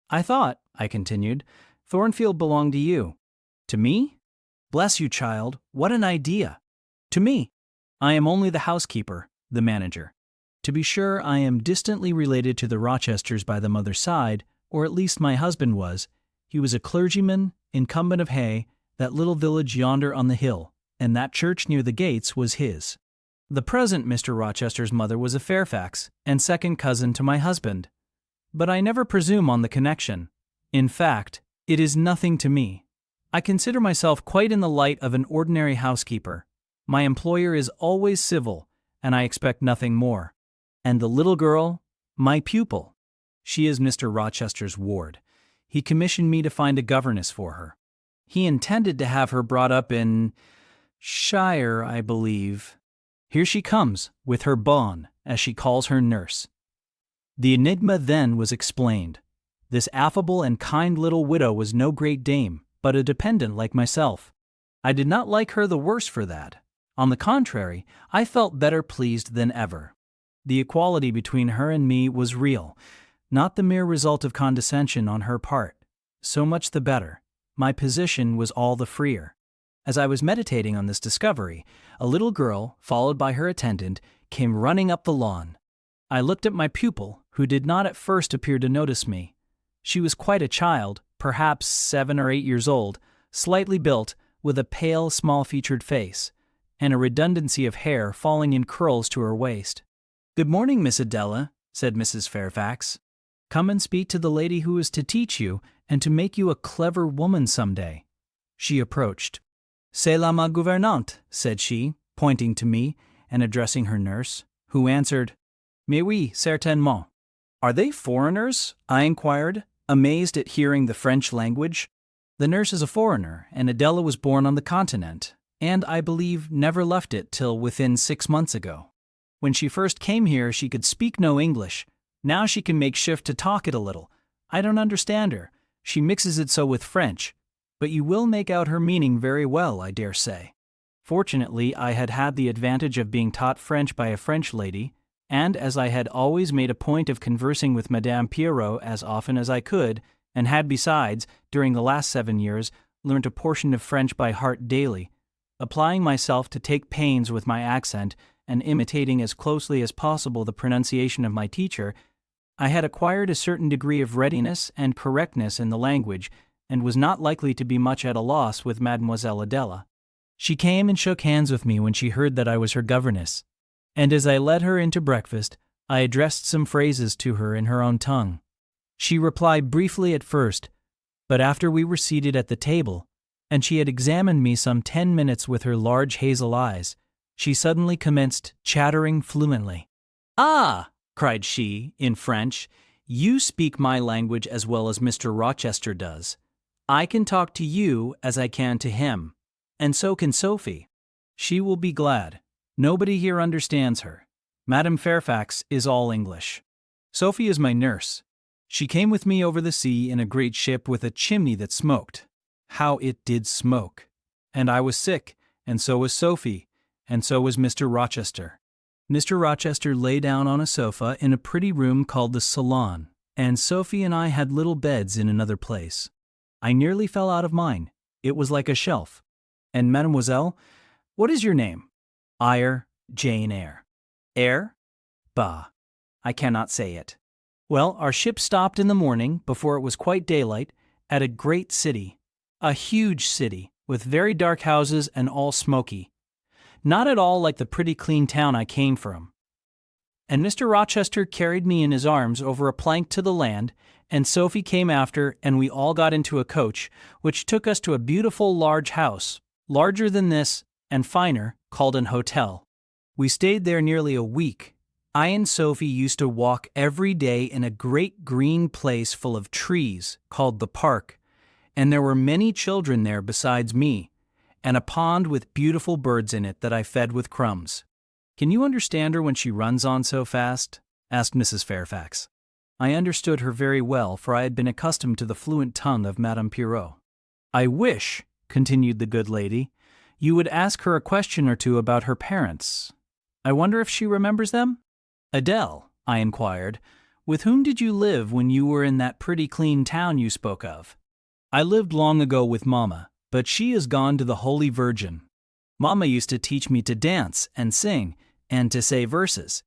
"I thought," I continued, "Thornfield belonged to you." "To me? Bless you, child, what an idea! To me. I am only the housekeeper, the manager. To be sure, I am distantly related to the Rochesters by the mother's side, or at least my husband was. He was a clergyman, incumbent of Hay, that little village yonder on the hill, and that church near the gates was his. The present Mr. Rochester's mother was a Fairfax, and second cousin to my husband. But I never presume on the connection. In fact, it is nothing to me. I consider myself quite in the light of an ordinary housekeeper. My employer is always civil, and I expect nothing more. And the little girl, my pupil. She is Mr. Rochester's ward. He commissioned me to find a governess for her. He intended to have her brought up in Shire, I believe. Here she comes, with her bonne, as she calls her nurse. The enigma then was explained. This affable and kind little widow was no great dame, but a dependent like myself. I did not like her the worse for that. On the contrary, I felt better pleased than ever. The equality between her and me was real, not the mere result of condescension on her part. So much the better. My position was all the freer. As I was meditating on this discovery, a little girl, followed by her attendant, came running up the lawn. I looked at my pupil, who did not at first appear to notice me. She was quite a child, perhaps 7 or 8 years old, slightly built, with a pale, small-featured face, and a redundancy of hair falling in curls to her waist. "Good morning, Miss Adela," said Mrs. Fairfax. "Come and speak to the lady who is to teach you and to make you a clever woman some day." She approached. "C'est là ma gouvernante," said she, pointing to me and addressing her nurse, who answered, "Mais oui, certainement." "Are they foreigners?" I inquired, amazed at hearing the French language. The nurse is a foreigner, and Adela was born on the continent, and I believe never left it till within 6 months ago. When she first came here, she could speak no English. Now she can make shift to talk it a little. I don't understand her. She mixes it so with French. But you will make out her meaning very well, I dare say. Fortunately, I had had the advantage of being taught French by a French lady, and as I had always made a point of conversing with Madame Pierrot as often as I could, and had besides, during the last 7 years, learnt a portion of French by heart daily, applying myself to take pains with my accent and imitating as closely as possible the pronunciation of my teacher, I had acquired a certain degree of readiness and correctness in the language, and was not likely to be much at a loss with Mademoiselle Adela. She came and shook hands with me when she heard that I was her governess, and as I led her into breakfast, I addressed some phrases to her in her own tongue. She replied briefly at first, but after we were seated at the table, and she had examined me some 10 minutes with her large hazel eyes, she suddenly commenced chattering fluently. "Ah!" cried she, in French, "you speak my language as well as Mr. Rochester does. I can talk to you as I can to him, and so can Sophie. She will be glad. Nobody here understands her. Madame Fairfax is all English. Sophie is my nurse. She came with me over the sea in a great ship with a chimney that smoked. How it did smoke! And I was sick, and so was Sophie, and so was Mr. Rochester. Mr. Rochester lay down on a sofa in a pretty room called the salon, and Sophie and I had little beds in another place. I nearly fell out of mine. It was like a shelf. And mademoiselle, what is your name?" "EYRE, Jane Eyre." "Eyre? Bah, I cannot say it. Well, our ship stopped in the morning, before it was quite daylight, at a great city, a huge city, with very dark houses and all smoky. Not at all like the pretty clean town I came from. And Mr. Rochester carried me in his arms over a plank to the land, and Sophie came after, and we all got into a coach, which took us to a beautiful large house, larger than this, and finer, called an hotel. We stayed there nearly a week. I and Sophie used to walk every day in a great green place full of trees, called the park, and there were many children there besides me, and a pond with beautiful birds in it that I fed with crumbs. Can you understand her when she runs on so fast?" asked Mrs. Fairfax. I understood her very well, for I had been accustomed to the fluent tongue of Madame Pierrot. "I wish," continued the good lady, "you would ask her a question or two about her parents. I wonder if she remembers them?" "Adele," I inquired, "with whom did you live when you were in that pretty clean town you spoke of?" "I lived long ago with Mamma, but she is gone to the Holy Virgin. Mamma used to teach me to dance and sing and to say verses.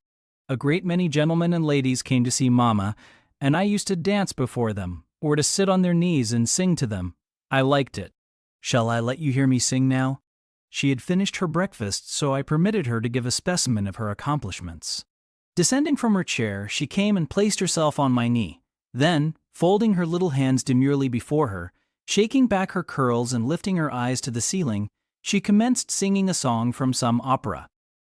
A great many gentlemen and ladies came to see Mamma, and I used to dance before them, or to sit on their knees and sing to them. I liked it. Shall I let you hear me sing now?" She had finished her breakfast, so I permitted her to give a specimen of her accomplishments. Descending from her chair, she came and placed herself on my knee. Then, folding her little hands demurely before her, shaking back her curls and lifting her eyes to the ceiling, she commenced singing a song from some opera.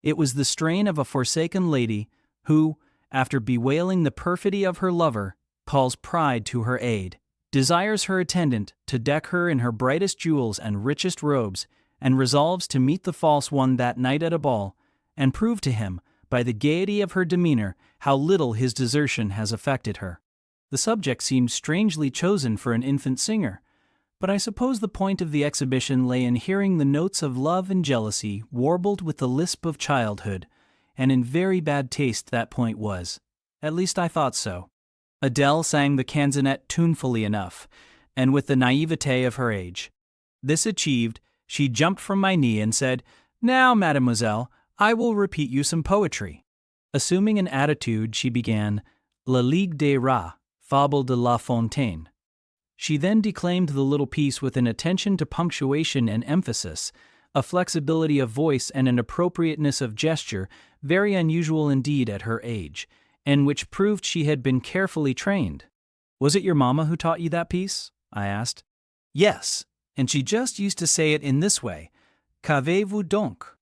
It was the strain of a forsaken lady who, after bewailing the perfidy of her lover, calls pride to her aid, desires her attendant to deck her in her brightest jewels and richest robes, and resolves to meet the false one that night at a ball, and prove to him, by the gaiety of her demeanor, how little his desertion has affected her. The subject seemed strangely chosen for an infant singer, but I suppose the point of the exhibition lay in hearing the notes of love and jealousy warbled with the lisp of childhood, and in very bad taste that point was. At least I thought so. Adele sang the canzonet tunefully enough, and with the naivete of her age. This achieved, she jumped from my knee and said, "Now, mademoiselle, I will repeat you some poetry." Assuming an attitude, she began, "La Ligue des Rats, Fable de La Fontaine." She then declaimed the little piece with an attention to punctuation and emphasis, a flexibility of voice and an appropriateness of gesture very unusual indeed at her age, and which proved she had been carefully trained. "Was it your mamma who taught you that piece?" I asked. "Yes, and she just used to say it in this way. Qu'avez-vous donc?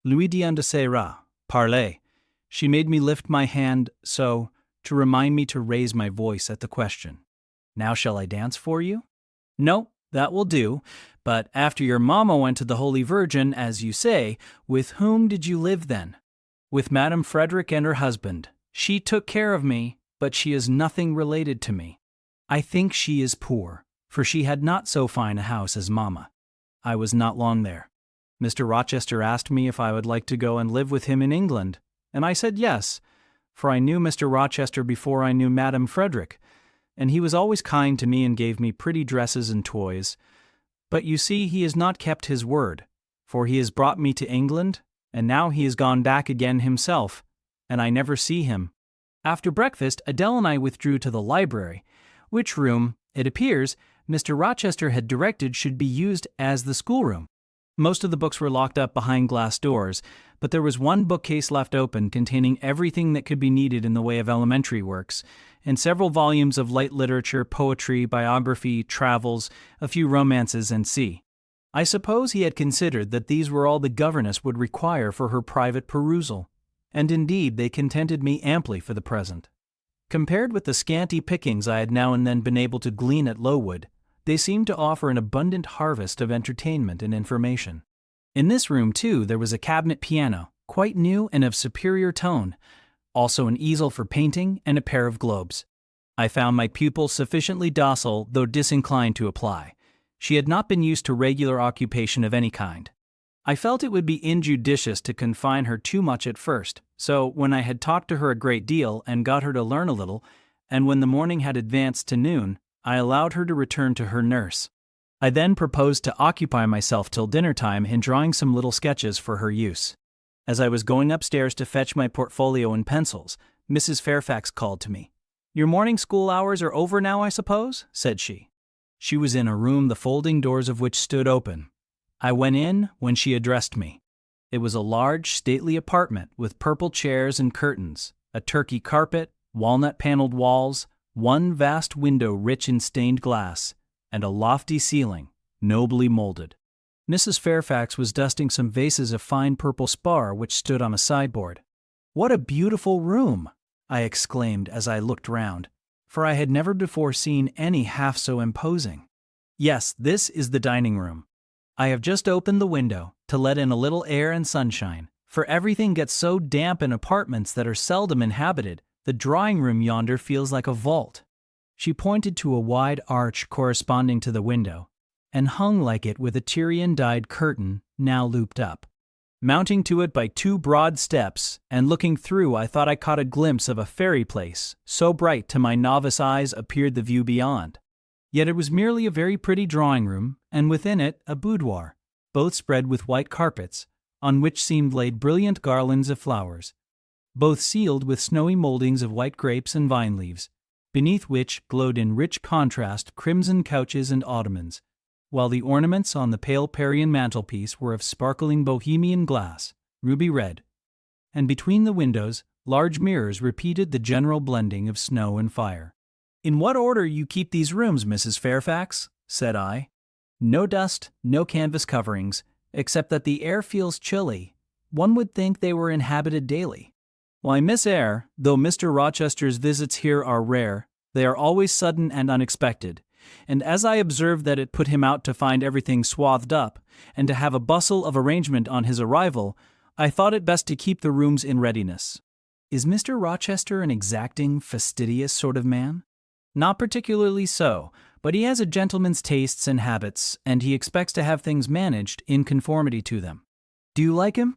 Lui dien de sera, parlez." She made me lift my hand so, to remind me to raise my voice at the question. "Now shall I dance for you?" "No, that will do. But after your mamma went to the Holy Virgin, as you say, with whom did you live then?" "With Madame Frederick and her husband. She took care of me, but she is nothing related to me. I think she is poor, for she had not so fine a house as mamma." I was not long there. Mr. Rochester asked me if I would like to go and live with him in England, and I said yes, for I knew Mr. Rochester before I knew Madame Frederick, and he was always kind to me and gave me pretty dresses and toys. But you see, he has not kept his word, for he has brought me to England, and now he has gone back again himself, and I never see him. After breakfast, Adele and I withdrew to the library, which room, it appears, Mr. Rochester had directed should be used as the schoolroom. Most of the books were locked up behind glass doors, but there was one bookcase left open containing everything that could be needed in the way of elementary works, and several volumes of light literature, poetry, biography, travels, a few romances, and sea. I suppose he had considered that these were all the governess would require for her private perusal, and indeed they contented me amply for the present. Compared with the scanty pickings I had now and then been able to glean at Lowood, they seemed to offer an abundant harvest of entertainment and information. In this room, too, there was a cabinet piano, quite new and of superior tone, also an easel for painting and a pair of globes. I found my pupil sufficiently docile, though disinclined to apply. She had not been used to regular occupation of any kind. I felt it would be injudicious to confine her too much at first, so when I had talked to her a great deal and got her to learn a little, and when the morning had advanced to noon, I allowed her to return to her nurse. I then proposed to occupy myself till dinner time in drawing some little sketches for her use. As I was going upstairs to fetch my portfolio and pencils, Mrs. Fairfax called to me. "Your morning school hours are over now, I suppose?" said she. She was in a room the folding doors of which stood open. I went in when she addressed me. It was a large, stately apartment with purple chairs and curtains, a Turkey carpet, walnut-paneled walls, one vast window rich in stained glass, and a lofty ceiling, nobly molded. Mrs. Fairfax was dusting some vases of fine purple spar which stood on a sideboard. "What a beautiful room!" I exclaimed as I looked round, for I had never before seen any half so imposing. "Yes, this is the dining room. I have just opened the window to let in a little air and sunshine, for everything gets so damp in apartments that are seldom inhabited. The drawing room yonder feels like a vault." She pointed to a wide arch corresponding to the window, and hung like it with a Tyrian-dyed curtain now looped up. Mounting to it by 2 broad steps, and looking through, I thought I caught a glimpse of a fairy place, so bright to my novice eyes appeared the view beyond. Yet it was merely a very pretty drawing room, and within it a boudoir, both spread with white carpets, on which seemed laid brilliant garlands of flowers, both sealed with snowy moldings of white grapes and vine leaves, beneath which glowed in rich contrast crimson couches and ottomans, while the ornaments on the pale Parian mantelpiece were of sparkling Bohemian glass, ruby red, and between the windows large mirrors repeated the general blending of snow and fire. "In what order you keep these rooms, Mrs. Fairfax?" said I. "No dust, no canvas coverings, except that the air feels chilly. One would think they were inhabited daily." "Why, Miss Eyre, though Mr. Rochester's visits here are rare, they are always sudden and unexpected, and as I observed that it put him out to find everything swathed up, and to have a bustle of arrangement on his arrival, I thought it best to keep the rooms in readiness." "Is Mr. Rochester an exacting, fastidious sort of man?" "Not particularly so, but he has a gentleman's tastes and habits, and he expects to have things managed in conformity to them." "Do you like him?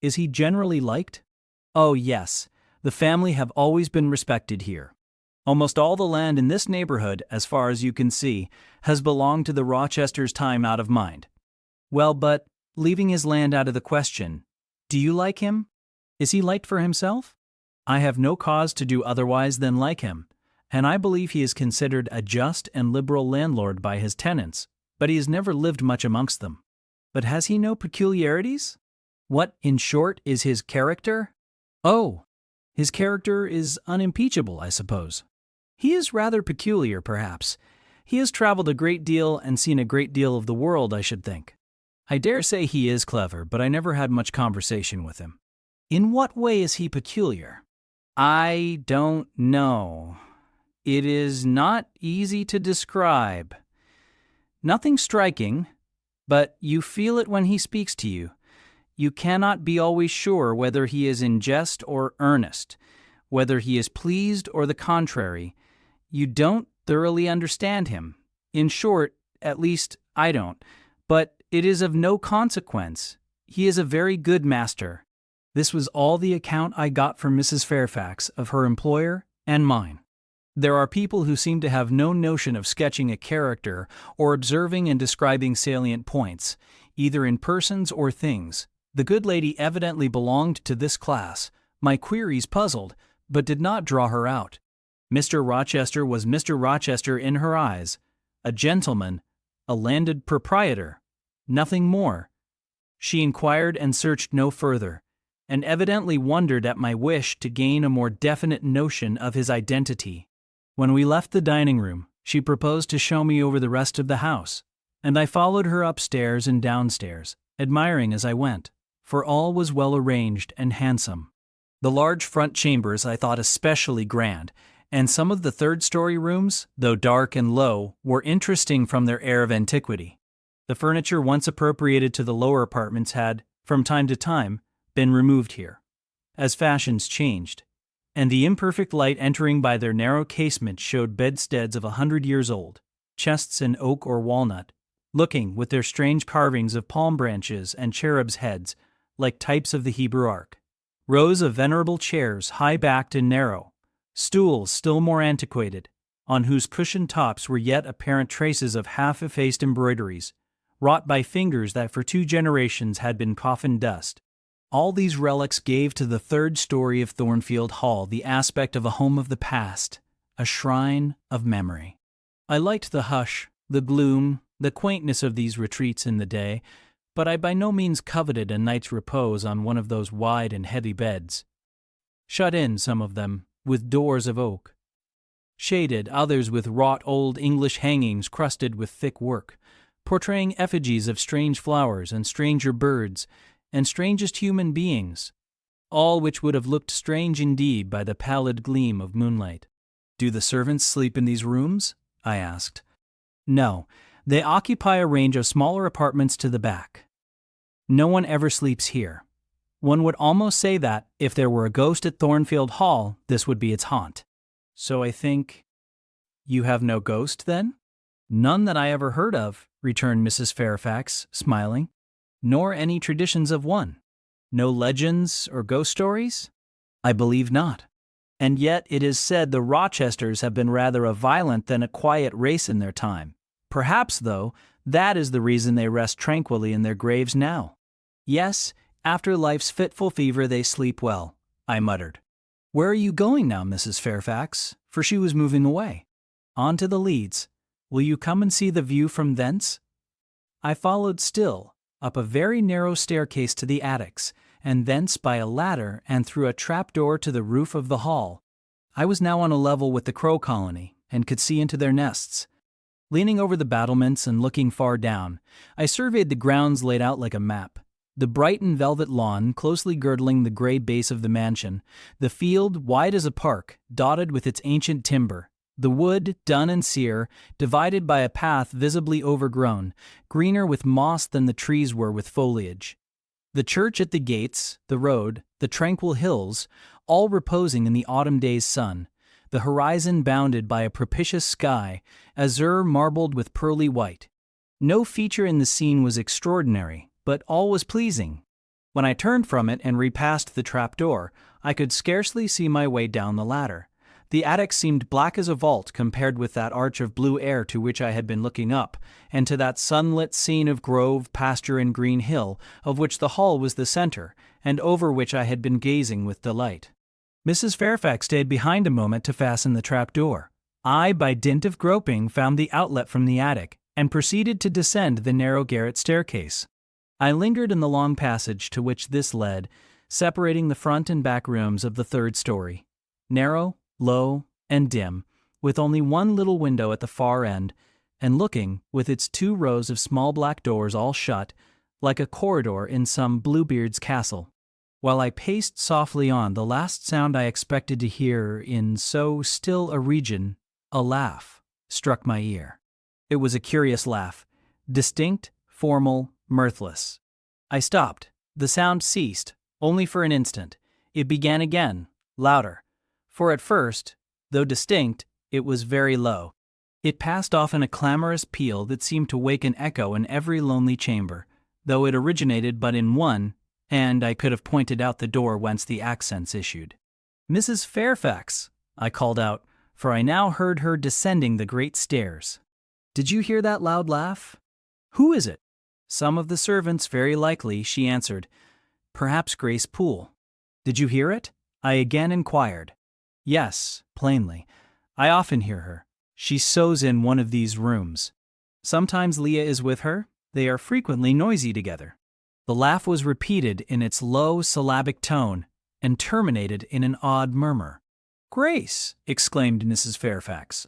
Is he generally liked?" "Oh, yes. The family have always been respected here. Almost all the land in this neighborhood, as far as you can see, has belonged to the Rochesters' time out of mind." "Well, but, leaving his land out of the question, do you like him? Is he liked for himself?" "I have no cause to do otherwise than like him, and I believe he is considered a just and liberal landlord by his tenants, but he has never lived much amongst them. But has he no peculiarities? What, in short, is his character? Oh, his character is unimpeachable, I suppose. He is rather peculiar, perhaps. He has traveled a great deal and seen a great deal of the world, I should think. I dare say he is clever, but I never had much conversation with him. In what way is he peculiar? I don't know. It is not easy to describe. Nothing striking, but you feel it when he speaks to you. You cannot be always sure whether he is in jest or earnest, whether he is pleased or the contrary. You don't thoroughly understand him. In short, at least I don't. But it is of no consequence. He is a very good master. This was all the account I got from Mrs. Fairfax of her employer and mine. There are people who seem to have no notion of sketching a character or observing and describing salient points, either in persons or things. The good lady evidently belonged to this class. My queries puzzled, but did not draw her out. Mr. Rochester was Mr. Rochester in her eyes, a gentleman, a landed proprietor, nothing more. She inquired and searched no further, and evidently wondered at my wish to gain a more definite notion of his identity. When we left the dining room, she proposed to show me over the rest of the house, and I followed her upstairs and downstairs, admiring as I went, for all was well arranged and handsome. The large front chambers I thought especially grand, and some of the third-story rooms, though dark and low, were interesting from their air of antiquity. The furniture once appropriated to the lower apartments had, from time to time, been removed here, as fashions changed, and the imperfect light entering by their narrow casement showed bedsteads of 100 years old, chests in oak or walnut, looking, with their strange carvings of palm branches and cherubs' heads, like types of the Hebrew Ark. Rows of venerable chairs, high-backed and narrow, stools still more antiquated, on whose cushioned tops were yet apparent traces of half-effaced embroideries, wrought by fingers that for 2 generations had been coffin dust. All these relics gave to the third story of Thornfield Hall the aspect of a home of the past, a shrine of memory. I liked the hush, the gloom, the quaintness of these retreats in the day, but I by no means coveted a night's repose on one of those wide and heavy beds. Shut in, some of them, with doors of oak. Shaded, others with wrought old English hangings crusted with thick work, portraying effigies of strange flowers and stranger birds, and strangest human beings, all which would have looked strange indeed by the pallid gleam of moonlight. Do the servants sleep in these rooms? I asked. No, they occupy a range of smaller apartments to the back. No one ever sleeps here. One would almost say that, if there were a ghost at Thornfield Hall, this would be its haunt. So I think... You have no ghost, then? None that I ever heard of, returned Mrs. Fairfax, smiling. Nor any traditions of one. No legends or ghost stories? I believe not. And yet it is said the Rochesters have been rather a violent than a quiet race in their time. Perhaps, though, that is the reason they rest tranquilly in their graves now. Yes, after life's fitful fever they sleep well, I muttered. Where are you going now, Mrs. Fairfax? For she was moving away. On to the Leads. Will you come and see the view from thence? I followed still, up a very narrow staircase to the attics, and thence by a ladder and through a trapdoor to the roof of the hall. I was now on a level with the crow colony, and could see into their nests. Leaning over the battlements and looking far down, I surveyed the grounds laid out like a map. The bright and velvet lawn closely girdling the gray base of the mansion, the field wide as a park, dotted with its ancient timber, the wood, dun and sere, divided by a path visibly overgrown, greener with moss than the trees were with foliage. The church at the gates, the road, the tranquil hills, all reposing in the autumn day's sun, the horizon bounded by a propitious sky, azure marbled with pearly white. No feature in the scene was extraordinary, but all was pleasing. When I turned from it and repassed the trapdoor, I could scarcely see my way down the ladder. The attic seemed black as a vault compared with that arch of blue air to which I had been looking up, and to that sunlit scene of grove, pasture, and green hill, of which the hall was the center, and over which I had been gazing with delight. Mrs. Fairfax stayed behind a moment to fasten the trapdoor. I, by dint of groping, found the outlet from the attic and proceeded to descend the narrow garret staircase. I lingered in the long passage to which this led, separating the front and back rooms of the third story. Narrow, low, and dim, with only one little window at the far end, and looking, with its 2 rows of small black doors all shut, like a corridor in some Bluebeard's castle. While I paced softly on, the last sound I expected to hear in so still a region, a laugh, struck my ear. It was a curious laugh, distinct, formal, mirthless. I stopped. The sound ceased, only for an instant. It began again, louder. For at first, though distinct, it was very low. It passed off in a clamorous peal that seemed to wake an echo in every lonely chamber, though it originated but in one, and I could have pointed out the door whence the accents issued. "Mrs. Fairfax," I called out, for I now heard her descending the great stairs. "Did you hear that loud laugh?" "Who is it?" "Some of the servants, very likely," she answered. "Perhaps Grace Poole." "Did you hear it?" I again inquired. "Yes, plainly. I often hear her. She sews in one of these rooms. Sometimes Leah is with her. They are frequently noisy together." The laugh was repeated in its low syllabic tone and terminated in an odd murmur. "Grace!" exclaimed Mrs. Fairfax.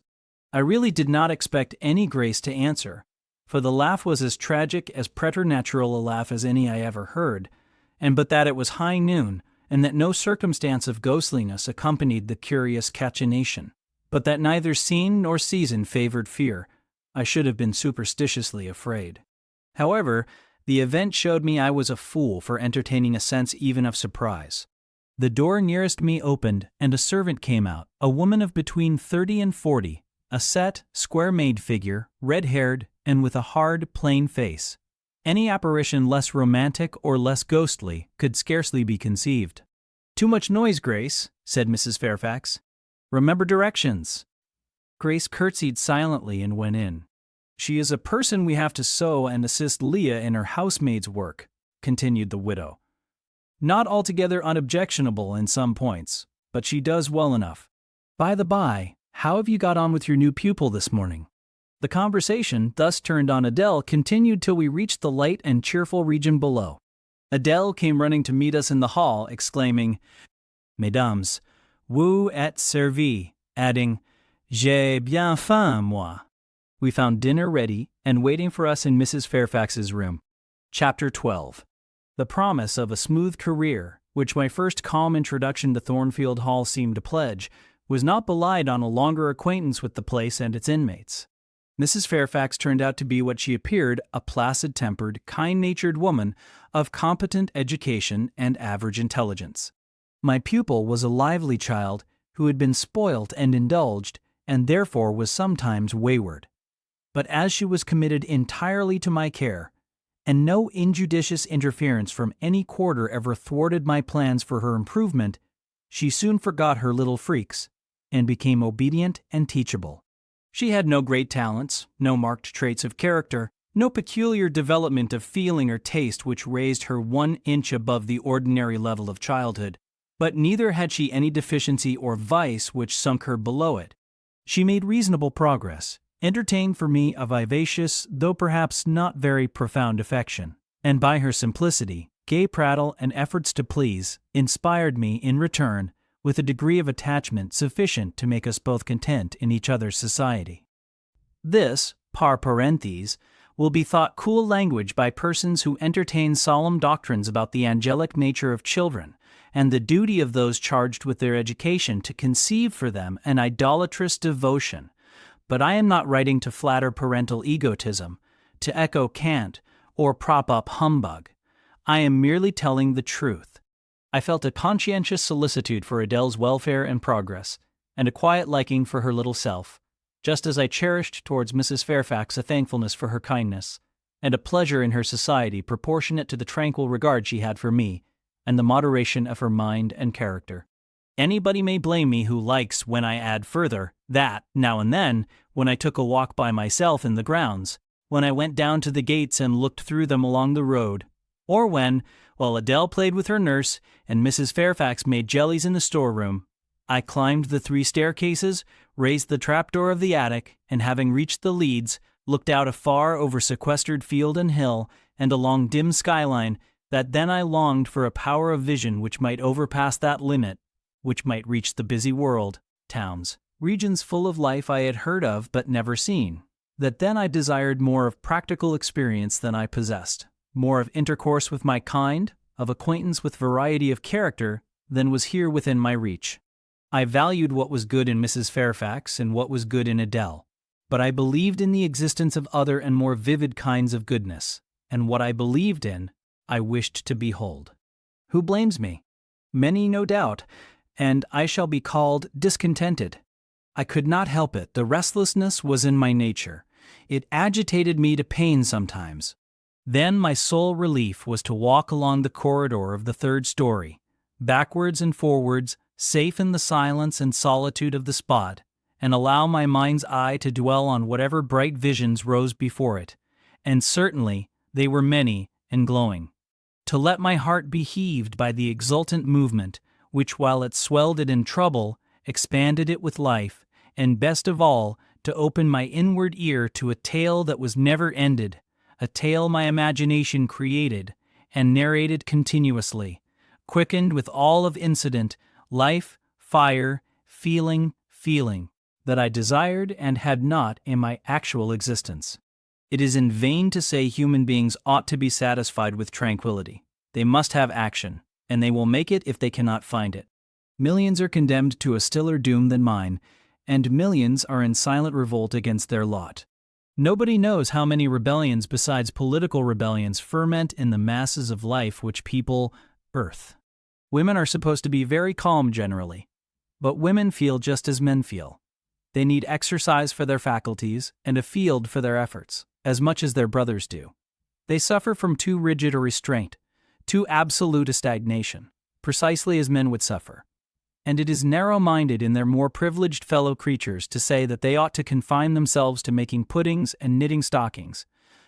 I really did not expect any Grace to answer, for the laugh was as tragic, as preternatural a laugh as any I ever heard, and but that it was high noon, and that no circumstance of ghostliness accompanied the curious cachinnation, but that neither scene nor season favored fear, I should have been superstitiously afraid. However, the event showed me I was a fool for entertaining a sense even of surprise. The door nearest me opened, and a servant came out, a woman of between 30 and 40, a set, square-made figure, red-haired, and with a hard, plain face. Any apparition less romantic or less ghostly could scarcely be conceived. "Too much noise, Grace," said Mrs. Fairfax. "Remember directions." Grace curtsied silently and went in. "She is a person we have to sew and assist Leah in her housemaid's work," continued the widow. "Not altogether unobjectionable in some points, but she does well enough. By the by, how have you got on with your new pupil this morning?" The conversation, thus turned on Adele, continued till we reached the light and cheerful region below. Adele came running to meet us in the hall, exclaiming, "Mesdames, vous êtes servies," adding, "J'ai bien faim, moi." We found dinner ready and waiting for us in Mrs. Fairfax's room. Chapter 12. The promise of a smooth career, which my first calm introduction to Thornfield Hall seemed to pledge, was not belied on a longer acquaintance with the place and its inmates. Mrs. Fairfax turned out to be what she appeared, a placid-tempered, kind-natured woman of competent education and average intelligence. My pupil was a lively child who had been spoilt and indulged, and therefore was sometimes wayward. But as she was committed entirely to my care, and no injudicious interference from any quarter ever thwarted my plans for her improvement, she soon forgot her little freaks, and became obedient and teachable. She had no great talents, no marked traits of character, no peculiar development of feeling or taste which raised her 1 inch above the ordinary level of childhood, but neither had she any deficiency or vice which sunk her below it. She made reasonable progress, entertained for me a vivacious, though perhaps not very profound affection, and by her simplicity, gay prattle, and efforts to please, inspired me, in return, with a degree of attachment sufficient to make us both content in each other's society. This, par parenthèses, will be thought cool language by persons who entertain solemn doctrines about the angelic nature of children, and the duty of those charged with their education to conceive for them an idolatrous devotion. But I am not writing to flatter parental egotism, to echo cant, or prop up humbug. I am merely telling the truth. I felt a conscientious solicitude for Adele's welfare and progress, and a quiet liking for her little self, just as I cherished towards Mrs. Fairfax a thankfulness for her kindness, and a pleasure in her society proportionate to the tranquil regard she had for me, and the moderation of her mind and character. Anybody may blame me who likes when I add further that, now and then, when I took a walk by myself in the grounds, when I went down to the gates and looked through them along the road, or when, while Adele played with her nurse and Mrs. Fairfax made jellies in the storeroom, I climbed the 3 staircases, raised the trapdoor of the attic, and having reached the leads, looked out afar over sequestered field and hill, and along dim skyline, that then I longed for a power of vision which might overpass that limit, which might reach the busy world, towns, regions full of life I had heard of but never seen, that then I desired more of practical experience than I possessed, more of intercourse with my kind, of acquaintance with variety of character than was here within my reach. I valued what was good in Mrs. Fairfax and what was good in Adele, but I believed in the existence of other and more vivid kinds of goodness, and what I believed in, I wished to behold. Who blames me? Many, no doubt, and I shall be called discontented. I could not help it. The restlessness was in my nature. It agitated me to pain sometimes. Then my sole relief was to walk along the corridor of the 3rd story, backwards and forwards, safe in the silence and solitude of the spot, and allow my mind's eye to dwell on whatever bright visions rose before it, and certainly they were many and glowing. To let my heart be heaved by the exultant movement, which while it swelled it in trouble, expanded it with life, and best of all, to open my inward ear to a tale that was never ended, a tale my imagination created and narrated continuously, quickened with all of incident, life, fire, feeling, that I desired and had not in my actual existence. It is in vain to say human beings ought to be satisfied with tranquility. They must have action, and they will make it if they cannot find it. Millions are condemned to a stiller doom than mine, and millions are in silent revolt against their lot. Nobody knows how many rebellions besides political rebellions ferment in the masses of life which people earth. Women are supposed to be very calm generally, but women feel just as men feel. They need exercise for their faculties and a field for their efforts, as much as their brothers do. They suffer from too rigid a restraint, too absolute a stagnation, precisely as men would suffer. And it is narrow-minded in their more privileged fellow creatures to say that they ought to confine themselves to making puddings and knitting stockings,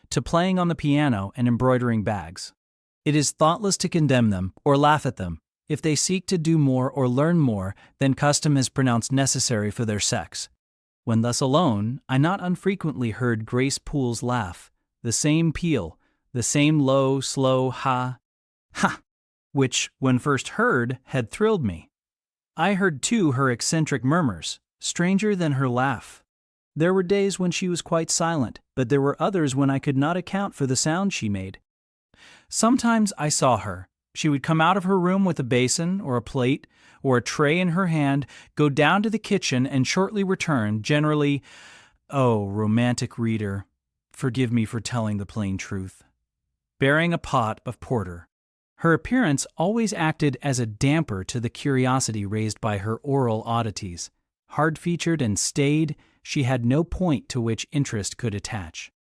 to playing on the piano and embroidering bags. It is thoughtless to condemn them or laugh at them if they seek to do more or learn more than custom has pronounced necessary for their sex. When thus alone, I not unfrequently heard Grace Poole's laugh, the same peal, the same low, slow ha, which, when first heard, had thrilled me. I heard, too, her eccentric murmurs, stranger than her laugh. There were days when she was quite silent, but there were others when I could not account for the sound she made. Sometimes I saw her. She would come out of her room with a basin or a plate or a tray in her hand, go down to the kitchen, and shortly return, generally, oh, romantic reader, forgive me for telling the plain truth, bearing a pot of porter. Her appearance always acted as a damper to the curiosity raised by her oral oddities. Hard-featured and staid, she had no point to which interest could attach.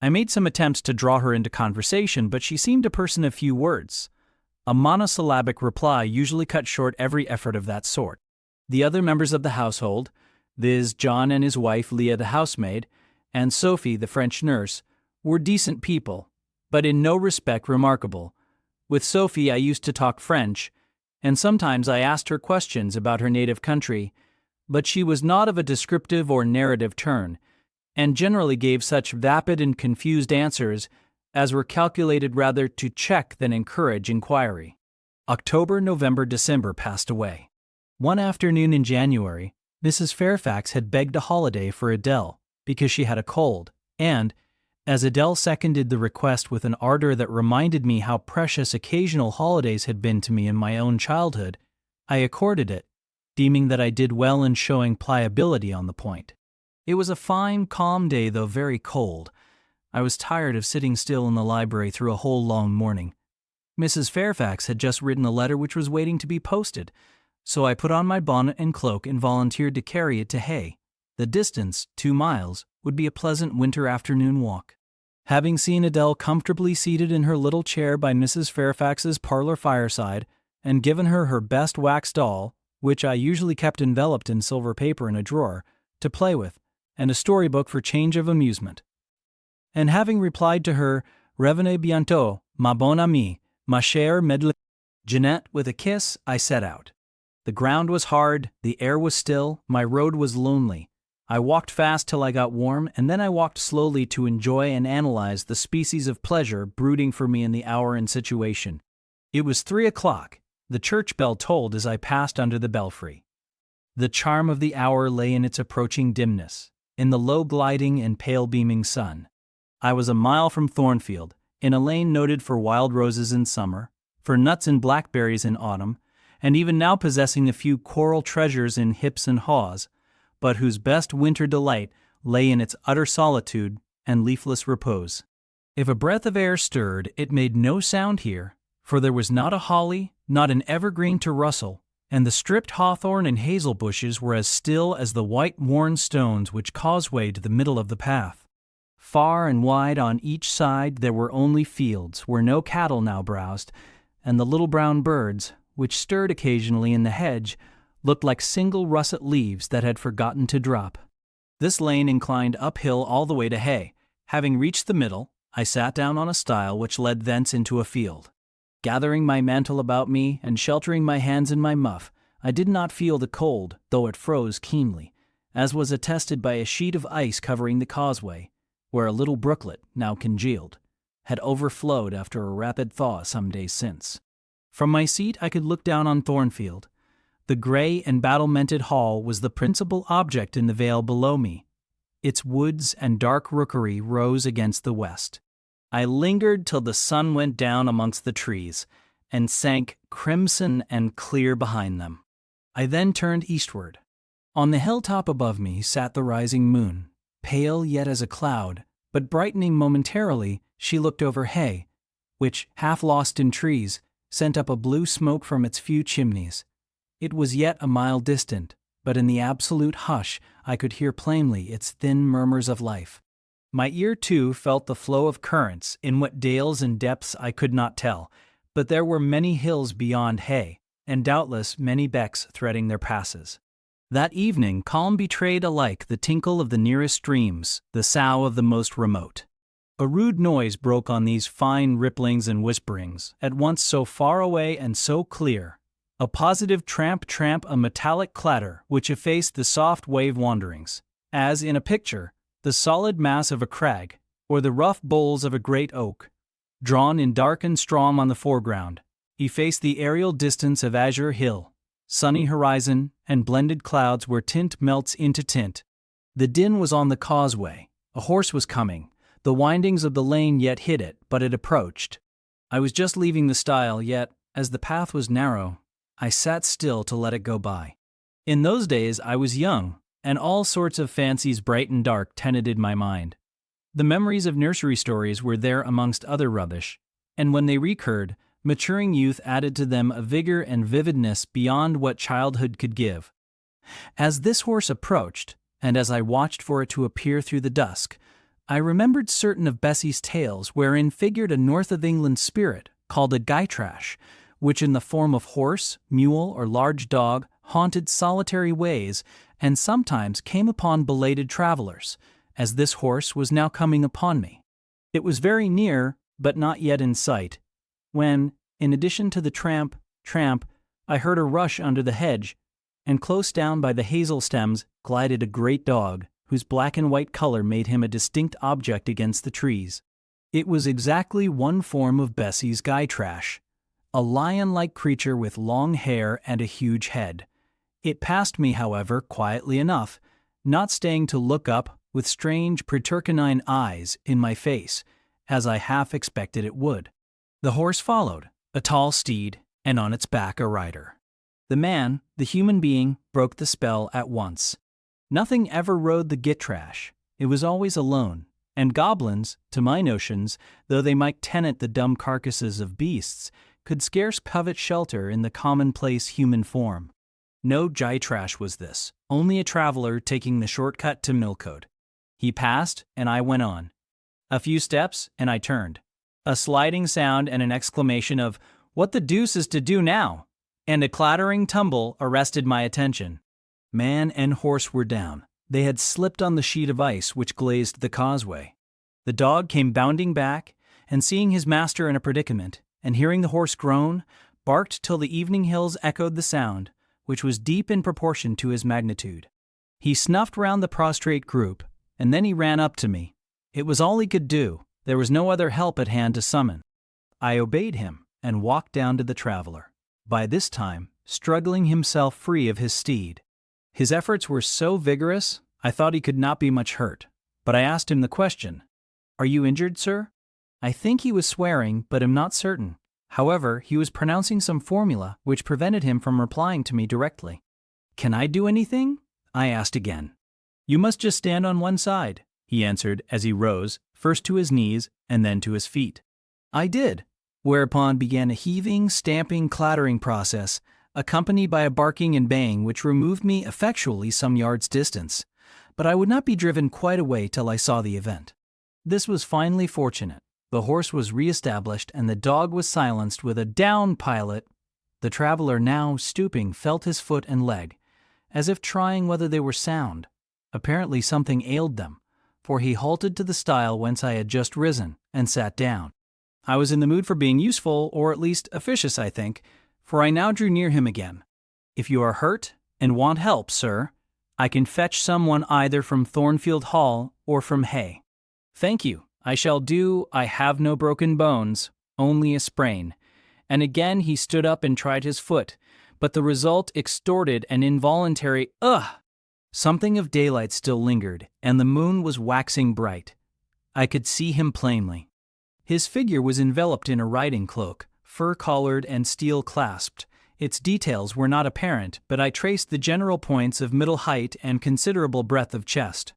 I made some attempts to draw her into conversation, but she seemed a person of few words. A monosyllabic reply usually cut short every effort of that sort. The other members of the household, viz. John and his wife Leah the housemaid, and Sophie the French nurse, were decent people, but in no respect remarkable. With Sophie I used to talk French, and sometimes I asked her questions about her native country, but she was not of a descriptive or narrative turn, and generally gave such vapid and confused answers as were calculated rather to check than encourage inquiry. October, November, December passed away. One afternoon in January, Mrs. Fairfax had begged a holiday for Adele because she had a cold, and, as Adele seconded the request with an ardor that reminded me how precious occasional holidays had been to me in my own childhood, I accorded it, deeming that I did well in showing pliability on the point. It was a fine, calm day, though very cold. I was tired of sitting still in the library through a whole long morning. Mrs. Fairfax had just written a letter which was waiting to be posted, so I put on my bonnet and cloak and volunteered to carry it to Hay. The distance, 2 miles, would be a pleasant winter afternoon walk. Having seen Adele comfortably seated in her little chair by Mrs. Fairfax's parlor fireside, and given her her best wax doll, which I usually kept enveloped in silver paper in a drawer, to play with, and a storybook for change of amusement. And having replied to her, Revenez bientôt, ma bonne amie, ma chère Jeanette, with a kiss, I set out. The ground was hard, the air was still, my road was lonely. I walked fast till I got warm, and then I walked slowly to enjoy and analyze the species of pleasure brooding for me in the hour and situation. It was 3 o'clock. The church bell tolled as I passed under the belfry. The charm of the hour lay in its approaching dimness, in the low gliding and pale beaming sun. I was a mile from Thornfield, in a lane noted for wild roses in summer, for nuts and blackberries in autumn, and even now possessing a few coral treasures in hips and haws, but whose best winter delight lay in its utter solitude and leafless repose. If a breath of air stirred, it made no sound here, for there was not a holly, not an evergreen to rustle, and the stripped hawthorn and hazel bushes were as still as the white worn stones which causewayed the middle of the path. Far and wide on each side there were only fields where no cattle now browsed, and the little brown birds, which stirred occasionally in the hedge, looked like single russet leaves that had forgotten to drop. This lane inclined uphill all the way to Hay. Having reached the middle, I sat down on a stile which led thence into a field. Gathering my mantle about me and sheltering my hands in my muff, I did not feel the cold, though it froze keenly, as was attested by a sheet of ice covering the causeway, where a little brooklet, now congealed, had overflowed after a rapid thaw some days since. From my seat I could look down on Thornfield. The gray and battlemented hall was the principal object in the vale below me. Its woods and dark rookery rose against the west. I lingered till the sun went down amongst the trees, and sank crimson and clear behind them. I then turned eastward. On the hilltop above me sat the rising moon, pale yet as a cloud, but brightening momentarily. She looked over Hay, which, half lost in trees, sent up a blue smoke from its few chimneys. It was yet a mile distant, but in the absolute hush I could hear plainly its thin murmurs of life. My ear, too, felt the flow of currents, in what dales and depths I could not tell, but there were many hills beyond Hay, and doubtless many becks threading their passes. That evening calm betrayed alike the tinkle of the nearest streams, the sough of the most remote. A rude noise broke on these fine ripplings and whisperings, at once so far away and so clear. A positive tramp-tramp, a metallic clatter which effaced the soft wave wanderings, as in a picture, the solid mass of a crag, or the rough boles of a great oak, drawn in darkened straw on the foreground, effaced the aerial distance of azure hill, sunny horizon, and blended clouds where tint melts into tint. The din was on the causeway. A horse was coming. The windings of the lane yet hid it, but it approached. I was just leaving the stile, yet, as the path was narrow, I sat still to let it go by. In those days I was young, and all sorts of fancies bright and dark tenanted my mind. The memories of nursery stories were there amongst other rubbish, and when they recurred, maturing youth added to them a vigor and vividness beyond what childhood could give. As this horse approached, and as I watched for it to appear through the dusk, I remembered certain of Bessie's tales wherein figured a north of England spirit called a gytrash, which in the form of horse, mule, or large dog haunted solitary ways and sometimes came upon belated travelers, as this horse was now coming upon me. It was very near, but not yet in sight, when, in addition to the tramp, I heard a rush under the hedge, and close down by the hazel stems glided a great dog, whose black and white color made him a distinct object against the trees. It was exactly one form of Bessie's gytrash, a lion-like creature with long hair and a huge head. It passed me, however, quietly enough, not staying to look up with strange pretercanine eyes in my face, as I half expected it would. The horse followed, a tall steed, and on its back a rider. The man, the human being, broke the spell at once. Nothing ever rode the gytrash. It was always alone, and goblins, to my notions, though they might tenant the dumb carcasses of beasts, could scarce covet shelter in the commonplace human form. No gytrash was this, only a traveler taking the shortcut to Millcote. He passed, and I went on. A few steps, and I turned. A sliding sound and an exclamation of, "What the deuce is to do now?" and a clattering tumble arrested my attention. Man and horse were down. They had slipped on the sheet of ice which glazed the causeway. The dog came bounding back, and seeing his master in a predicament, and hearing the horse groan, barked till the evening hills echoed the sound, which was deep in proportion to his magnitude. He snuffed round the prostrate group, and then he ran up to me. It was all he could do. There was no other help at hand to summon. I obeyed him and walked down to the traveler, by this time struggling himself free of his steed. His efforts were so vigorous, I thought he could not be much hurt, but I asked him the question, "Are you injured, sir?" I think he was swearing, but am not certain. However, he was pronouncing some formula which prevented him from replying to me directly. "Can I do anything?" I asked again. "You must just stand on one side," he answered as he rose, first to his knees and then to his feet. I did, whereupon began a heaving, stamping, clattering process, accompanied by a barking and baying which removed me effectually some yards' distance, but I would not be driven quite away till I saw the event. This was finally fortunate. The horse was re-established and the dog was silenced with a "Down, pilot!" The traveler, now stooping, felt his foot and leg, as if trying whether they were sound. Apparently something ailed them, for he halted to the stile whence I had just risen, and sat down. I was in the mood for being useful, or at least officious, I think, for I now drew near him again. "If you are hurt and want help, sir, I can fetch someone either from Thornfield Hall or from Hay." "Thank you, I shall do. I have no broken bones, only a sprain." And again he stood up and tried his foot, but the result extorted an involuntary "Ugh!" Something of daylight still lingered, and the moon was waxing bright. I could see him plainly. His figure was enveloped in a riding cloak, fur-collared and steel-clasped. Its details were not apparent, but I traced the general points of middle height and considerable breadth of chest.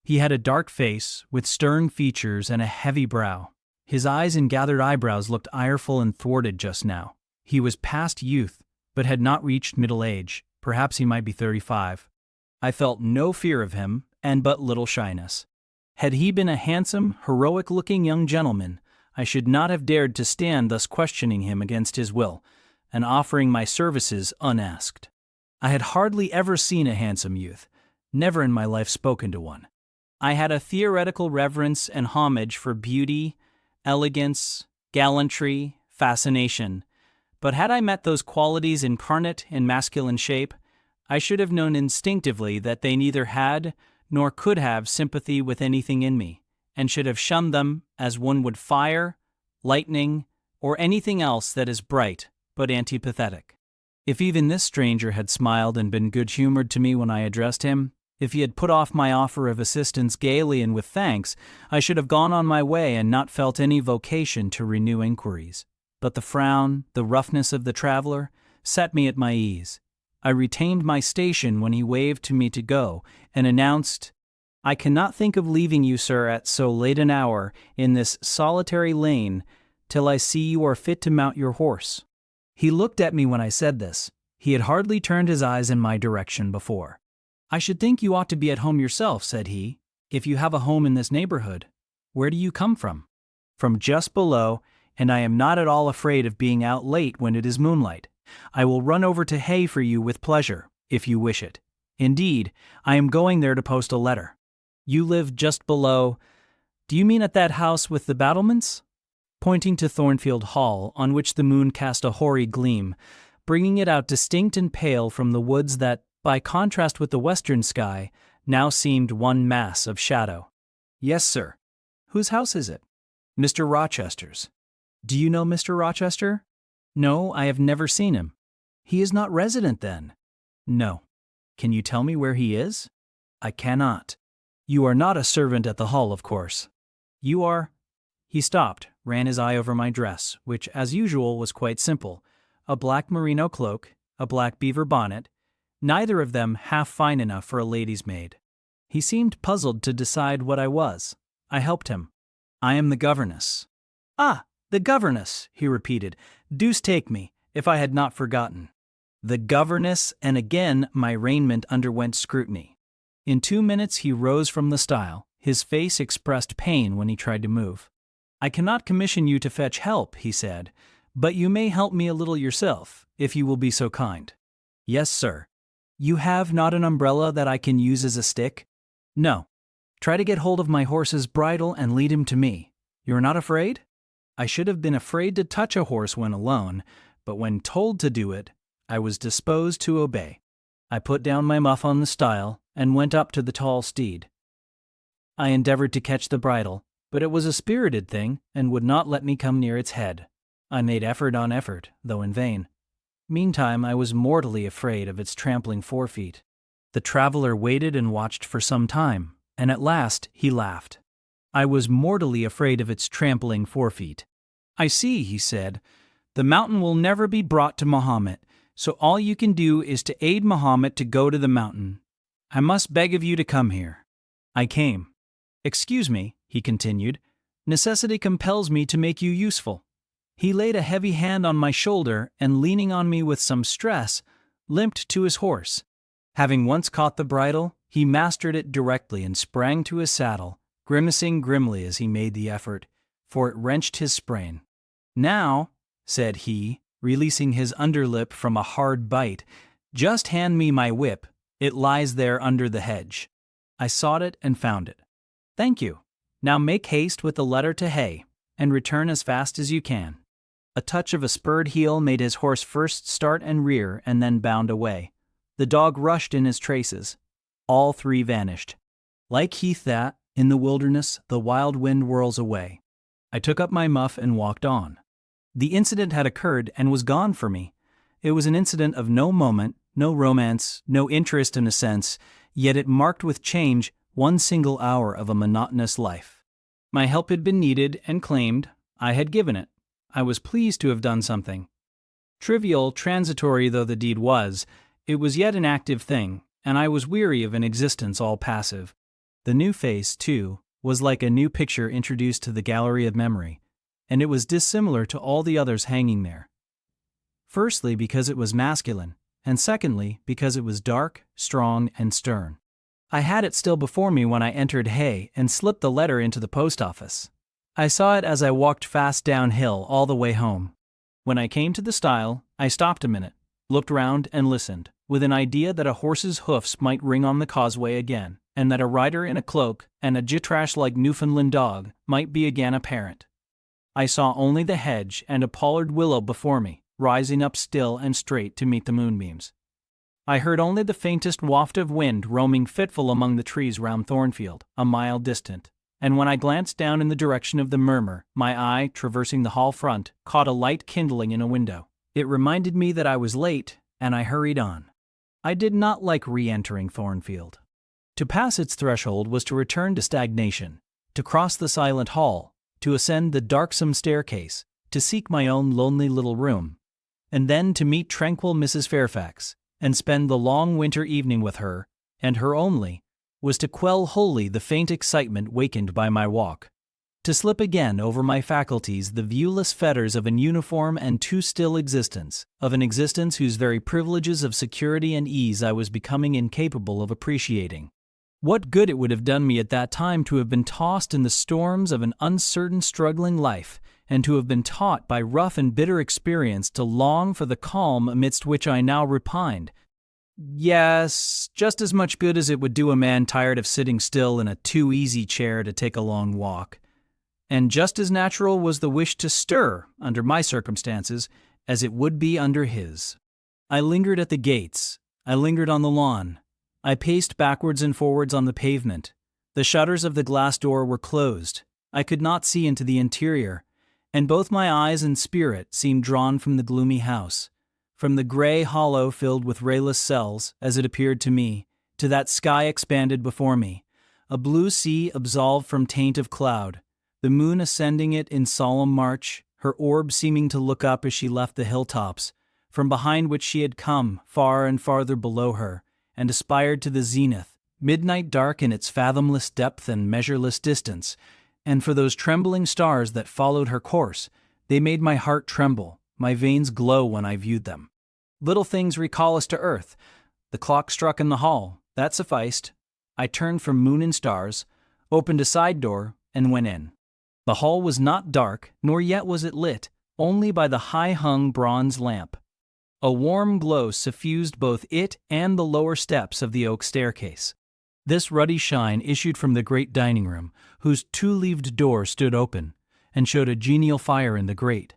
He had a dark face, with stern features and a heavy brow. His eyes and gathered eyebrows looked ireful and thwarted just now. He was past youth, but had not reached middle age. Perhaps he might be 35. I felt no fear of him, and but little shyness. Had he been a handsome, heroic-looking young gentleman, I should not have dared to stand thus questioning him against his will, and offering my services unasked. I had hardly ever seen a handsome youth, never in my life spoken to one. I had a theoretical reverence and homage for beauty, elegance, gallantry, fascination, but had I met those qualities incarnate in masculine shape, I should have known instinctively that they neither had nor could have sympathy with anything in me, and should have shunned them as one would fire, lightning, or anything else that is bright but antipathetic. If even this stranger had smiled and been good-humored to me when I addressed him, if he had put off my offer of assistance gaily and with thanks, I should have gone on my way and not felt any vocation to renew inquiries. But the frown, the roughness of the traveler, set me at my ease. I retained my station when he waved to me to go, and announced, "I cannot think of leaving you, sir, at so late an hour, in this solitary lane, till I see you are fit to mount your horse." He looked at me when I said this. He had hardly turned his eyes in my direction before. "I should think you ought to be at home yourself," said he, "if you have a home in this neighborhood. Where do you come from?" "From just below, and I am not at all afraid of being out late when it is moonlight. I will run over to Hay for you with pleasure, if you wish it. Indeed, I am going there to post a letter." "You live just below. Do you mean at that house with the battlements?" Pointing to Thornfield Hall, on which the moon cast a hoary gleam, bringing it out distinct and pale from the woods that, by contrast with the western sky, now seemed one mass of shadow. "Yes, sir." "Whose house is it?" "Mr. Rochester's." "Do you know Mr. Rochester?" "No, I have never seen him." "He is not resident, then?" "No." "Can you tell me where he is?" "I cannot." "You are not a servant at the Hall, of course." "You are—" He stopped, ran his eye over my dress, which, as usual, was quite simple: a black merino cloak, a black beaver bonnet, neither of them half fine enough for a lady's maid. He seemed puzzled to decide what I was. I helped him. "I am the governess." "Ah, the governess," he repeated. "Deuce take me, if I had not forgotten." The governess, and again my raiment underwent scrutiny. In 2 minutes he rose from the stile. His face expressed pain when he tried to move. "I cannot commission you to fetch help," he said, "but you may help me a little yourself, if you will be so kind." "Yes, sir." "You have not an umbrella that I can use as a stick?" "No." "Try to get hold of my horse's bridle and lead him to me. You are not afraid?" I should have been afraid to touch a horse when alone, but when told to do it, I was disposed to obey. I put down my muff on the stile and went up to the tall steed. I endeavored to catch the bridle, but it was a spirited thing and would not let me come near its head. I made effort on effort, though in vain. Meantime, I was mortally afraid of its trampling forefeet. The traveler waited and watched for some time, and at last he laughed. I was mortally afraid of its trampling forefeet. "I see," he said. "The mountain will never be brought to Mahomet, so all you can do is to aid Mahomet to go to the mountain. I must beg of you to come here." I came. "Excuse me," he continued. "Necessity compels me to make you useful." He laid a heavy hand on my shoulder and, leaning on me with some stress, limped to his horse. Having once caught the bridle, he mastered it directly and sprang to his saddle, grimacing grimly as he made the effort, for it wrenched his sprain. "Now," said he, releasing his underlip from a hard bite, "just hand me my whip. It lies there under the hedge." I sought it and found it. "Thank you. Now make haste with the letter to Hay, and return as fast as you can." A touch of a spurred heel made his horse first start and rear and then bound away. The dog rushed in his traces. All three vanished. Like heath that, in the wilderness, the wild wind whirls away. I took up my muff and walked on. The incident had occurred and was gone for me. It was an incident of no moment, no romance, no interest in a sense, yet it marked with change one single hour of a monotonous life. My help had been needed and claimed. I had given it. I was pleased to have done something. Trivial, transitory though the deed was, it was yet an active thing, and I was weary of an existence all passive. The new face, too, was like a new picture introduced to the gallery of memory, and it was dissimilar to all the others hanging there. Firstly, because it was masculine, and secondly, because it was dark, strong, and stern. I had it still before me when I entered Hay and slipped the letter into the post office. I saw it as I walked fast downhill all the way home. When I came to the stile, I stopped a minute, looked round and listened, with an idea that a horse's hoofs might ring on the causeway again, and that a rider in a cloak and a jitrash-like Newfoundland dog might be again apparent. I saw only the hedge and a pollard willow before me, rising up still and straight to meet the moonbeams. I heard only the faintest waft of wind roaming fitful among the trees round Thornfield, a mile distant, and when I glanced down in the direction of the murmur, my eye, traversing the hall front, caught a light kindling in a window. It reminded me that I was late, and I hurried on. I did not like re-entering Thornfield. To pass its threshold was to return to stagnation, to cross the silent hall, to ascend the darksome staircase, to seek my own lonely little room, and then to meet tranquil Mrs. Fairfax, and spend the long winter evening with her, and her only, was to quell wholly the faint excitement wakened by my walk, to slip again over my faculties the viewless fetters of an uniform and too still existence, of an existence whose very privileges of security and ease I was becoming incapable of appreciating. What good it would have done me at that time to have been tossed in the storms of an uncertain, struggling life, and to have been taught by rough and bitter experience to long for the calm amidst which I now repined. Yes, just as much good as it would do a man tired of sitting still in a too-easy chair to take a long walk. And just as natural was the wish to stir, under my circumstances, as it would be under his. I lingered at the gates. I lingered on the lawn. I paced backwards and forwards on the pavement. The shutters of the glass door were closed. I could not see into the interior, and both my eyes and spirit seemed drawn from the gloomy house, from the gray hollow filled with rayless cells, as it appeared to me, to that sky expanded before me, a blue sea absolved from taint of cloud, the moon ascending it in solemn march, her orb seeming to look up as she left the hilltops, from behind which she had come, far and farther below her, and aspired to the zenith, midnight dark in its fathomless depth and measureless distance, and for those trembling stars that followed her course, they made my heart tremble, my veins glow when I viewed them. Little things recall us to earth. The clock struck in the hall. That sufficed. I turned from moon and stars, opened a side door, and went in. The hall was not dark, nor yet was it lit, only by the high-hung bronze lamp. A warm glow suffused both it and the lower steps of the oak staircase. This ruddy shine issued from the great dining room, whose two-leaved door stood open, and showed a genial fire in the grate.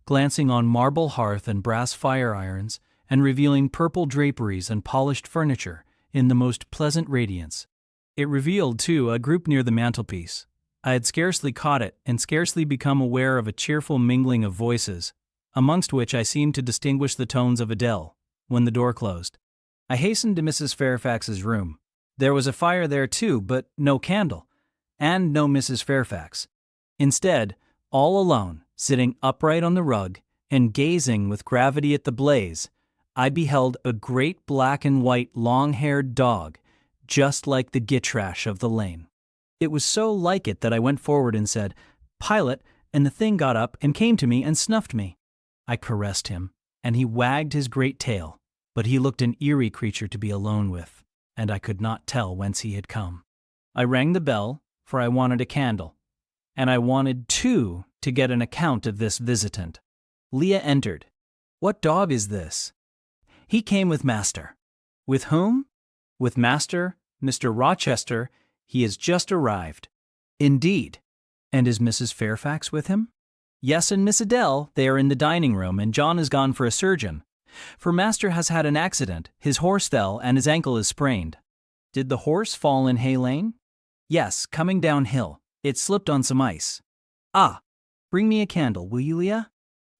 Glancing on marble hearth and brass fire irons, and revealing purple draperies and polished furniture in the most pleasant radiance. It revealed, too, a group near the mantelpiece. I had scarcely caught it and scarcely become aware of a cheerful mingling of voices, amongst which I seemed to distinguish the tones of Adele, when the door closed. I hastened to Mrs. Fairfax's room. There was a fire there too, but no candle, and no Mrs. Fairfax. Instead, all alone, sitting upright on the rug, and gazing with gravity at the blaze, I beheld a great black and white long-haired dog, just like the Gitrash of the lane. It was so like it that I went forward and said, "Pilot," and the thing got up and came to me and snuffed me. I caressed him, and he wagged his great tail, but he looked an eerie creature to be alone with, and I could not tell whence he had come. I rang the bell, for I wanted a candle, and I wanted, too, to get an account of this visitant. Leah entered. "What dog is this?" "He came with master." "With whom?" "With master, Mr. Rochester. He has just arrived." "Indeed. And is Mrs. Fairfax with him?" "Yes, and Miss Adele. They are in the dining room, and John is gone for a surgeon. For master has had an accident. His horse fell, and his ankle is sprained." "Did the horse fall in Hay Lane?" "Yes, coming downhill. It slipped on some ice." "Ah, bring me a candle, will you, Leah?"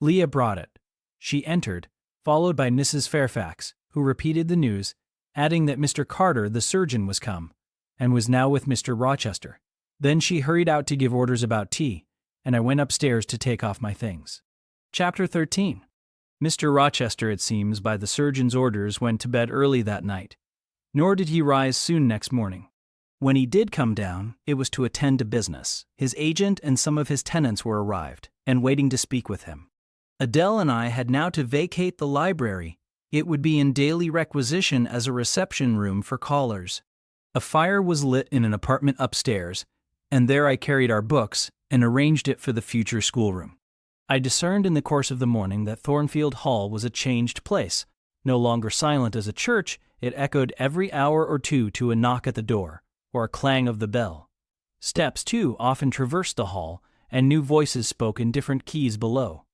Leah brought it. She entered, followed by Mrs. Fairfax, who repeated the news, adding that Mr. Carter, the surgeon, was come, and was now with Mr. Rochester. Then she hurried out to give orders about tea, and I went upstairs to take off my things. Chapter 13. Mr. Rochester, it seems, by the surgeon's orders, went to bed early that night, nor did he rise soon next morning. When he did come down, it was to attend to business. His agent and some of his tenants were arrived, and waiting to speak with him. Adele and I had now to vacate the library. It would be in daily requisition as a reception room for callers. A fire was lit in an apartment upstairs, and there I carried our books and arranged it for the future schoolroom. I discerned in the course of the morning that Thornfield Hall was a changed place. No longer silent as a church, it echoed every hour or two to a knock at the door, or a clang of the bell. Steps, too, often traversed the hall, and new voices spoke in different keys below.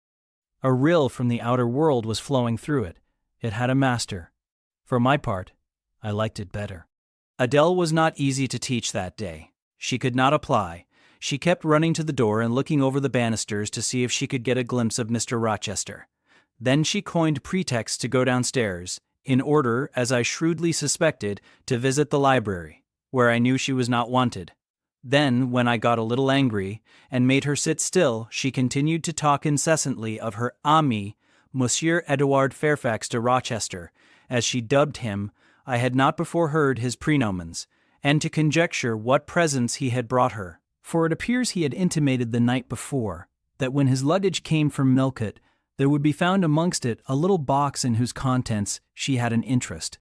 A rill from the outer world was flowing through it. It had a master. For my part, I liked it better. Adele was not easy to teach that day. She could not apply. She kept running to the door and looking over the banisters to see if she could get a glimpse of Mr. Rochester. Then she coined pretexts to go downstairs, in order, as I shrewdly suspected, to visit the library, where I knew she was not wanted. Then, when I got a little angry, and made her sit still, she continued to talk incessantly of her ami, Monsieur Edouard Fairfax de Rochester, as she dubbed him. I had not before heard his prenomens, and to conjecture what presents he had brought her, for it appears he had intimated the night before that when his luggage came from Millcote, there would be found amongst it a little box in whose contents she had an interest.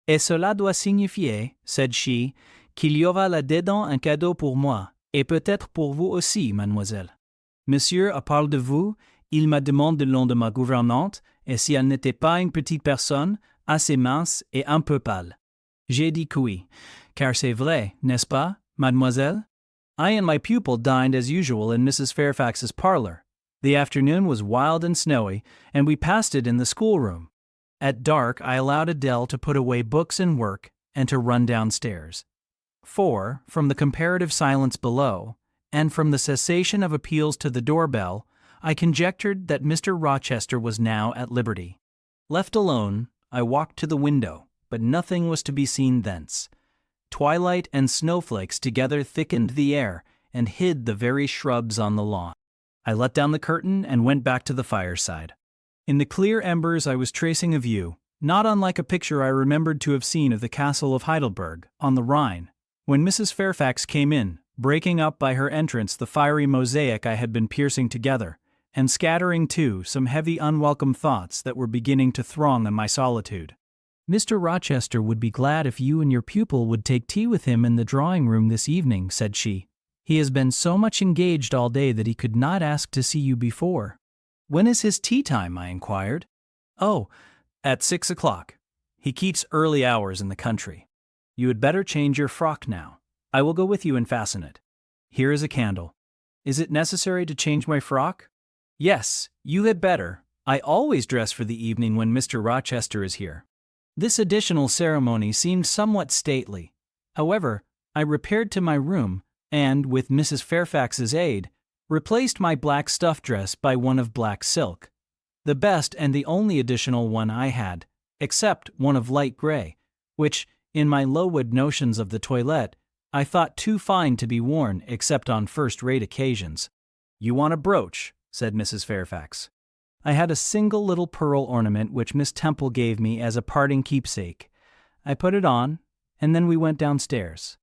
"Et cela doit signifier," said she, "qu'il y aura là-dedans un cadeau pour moi, et peut-être pour vous aussi, mademoiselle. Monsieur a parlé de vous, il m'a demandé le nom de ma gouvernante, et si elle n'était pas une petite personne, assez mince et un peu pâle. J'ai dit que oui, car c'est vrai, n'est-ce pas, mademoiselle?" I and my pupil dined as usual in Mrs. Fairfax's parlor. The afternoon was wild and snowy, and we passed it in the schoolroom. At dark, I allowed Adele to put away books and work, and to run downstairs. For, from the comparative silence below, and from the cessation of appeals to the doorbell, I conjectured that Mr. Rochester was now at liberty. Left alone, I walked to the window, but nothing was to be seen thence. Twilight and snowflakes together thickened the air and hid the very shrubs on the lawn. I let down the curtain and went back to the fireside. In the clear embers I was tracing a view, not unlike a picture I remembered to have seen of the castle of Heidelberg, on the Rhine, when Mrs. Fairfax came in, breaking up by her entrance the fiery mosaic I had been piercing together, and scattering, too, some heavy unwelcome thoughts that were beginning to throng on my solitude. "Mr. Rochester would be glad if you and your pupil would take tea with him in the drawing-room this evening," said she. "He has been so much engaged all day that he could not ask to see you before." "When is his tea time?" I inquired. "Oh, at 6 o'clock. He keeps early hours in the country. You had better change your frock now. I will go with you and fasten it. Here is a candle. Is it necessary to change my frock?" "Yes, you had better. I always dress for the evening when Mr. Rochester is here. This additional ceremony seemed somewhat stately. However, I repaired to my room and, with Mrs. Fairfax's aid, replaced my black stuff dress by one of black silk, the best and the only additional one I had, except one of light gray, which, in my Lowood notions of the toilette, I thought too fine to be worn except on first-rate occasions. "You want a brooch," said Mrs. Fairfax. I had a single little pearl ornament which Miss Temple gave me as a parting keepsake. I put it on, and then we went downstairs.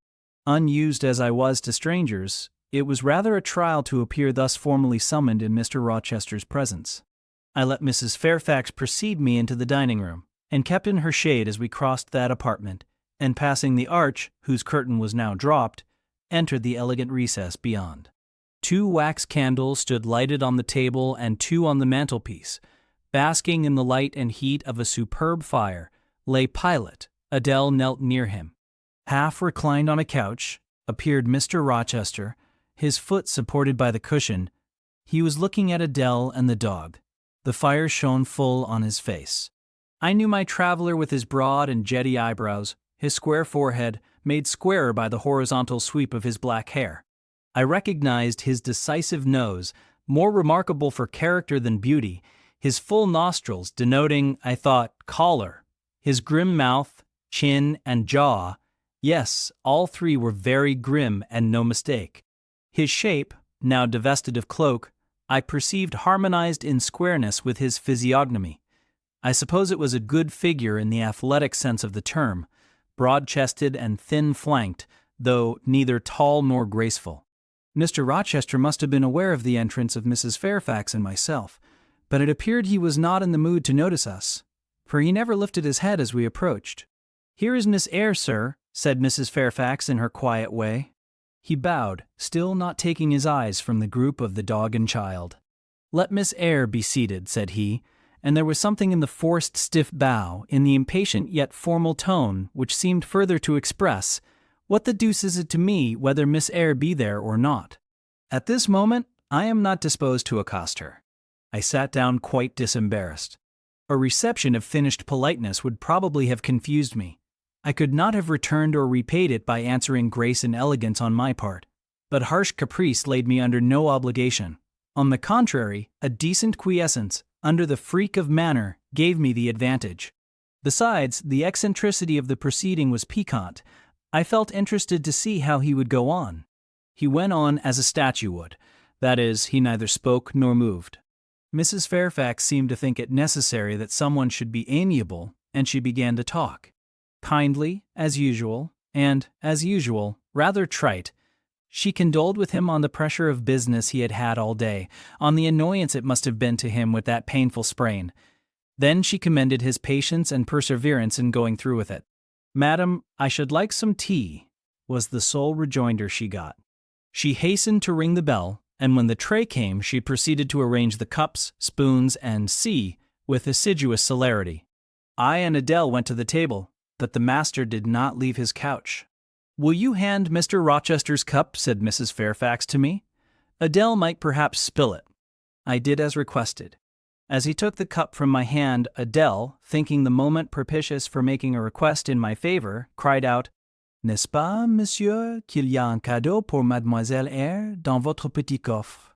Unused as I was to strangers, it was rather a trial to appear thus formally summoned in Mr. Rochester's presence. I let Mrs. Fairfax precede me into the dining room, and kept in her shade as we crossed that apartment, and passing the arch, whose curtain was now dropped, entered the elegant recess beyond. 2 wax candles stood lighted on the table and 2 on the mantelpiece. Basking in the light and heat of a superb fire lay Pilot. Adele knelt near him. Half reclined on a couch appeared Mr. Rochester, his foot supported by the cushion. He was looking at Adele and the dog. The fire shone full on his face. I knew my traveler with his broad and jetty eyebrows, his square forehead, made squarer by the horizontal sweep of his black hair. I recognized his decisive nose, more remarkable for character than beauty, his full nostrils denoting, I thought, choler, his grim mouth, chin, and jaw. Yes, all 3 were very grim and no mistake. His shape, now divested of cloak, I perceived harmonized in squareness with his physiognomy. I suppose it was a good figure in the athletic sense of the term, broad-chested and thin-flanked, though neither tall nor graceful. Mr. Rochester must have been aware of the entrance of Mrs. Fairfax and myself, but it appeared he was not in the mood to notice us, for he never lifted his head as we approached. "Here is Miss Eyre, sir," said Mrs. Fairfax in her quiet way. He bowed, still not taking his eyes from the group of the dog and child. "Let Miss Eyre be seated," said he, and there was something in the forced stiff bow, in the impatient yet formal tone, which seemed further to express, "What the deuce is it to me whether Miss Eyre be there or not? At this moment I am not disposed to accost her." I sat down quite disembarrassed. A reception of finished politeness would probably have confused me. I could not have returned or repaid it by answering grace and elegance on my part, but harsh caprice laid me under no obligation. On the contrary, a decent quiescence, under the freak of manner, gave me the advantage. Besides, the eccentricity of the proceeding was piquant. I felt interested to see how he would go on. He went on as a statue would, that is, he neither spoke nor moved. Mrs. Fairfax seemed to think it necessary that someone should be amiable, and she began to talk. Kindly, as usual, and, as usual, rather trite. She condoled with him on the pressure of business he had had all day, on the annoyance it must have been to him with that painful sprain. Then she commended his patience and perseverance in going through with it. "Madam, I should like some tea," was the sole rejoinder she got. She hastened to ring the bell, and when the tray came she proceeded to arrange the cups, spoons, and with assiduous celerity. I and Adele went to the table, but the master did not leave his couch. "Will you hand Mr. Rochester's cup?" said Mrs. Fairfax to me. "Adele might perhaps spill it." I did as requested. As he took the cup from my hand, Adele, thinking the moment propitious for making a request in my favor, cried out, "N'est-ce pas, monsieur, qu'il y a un cadeau pour Mademoiselle Eyre dans votre petit coffre?"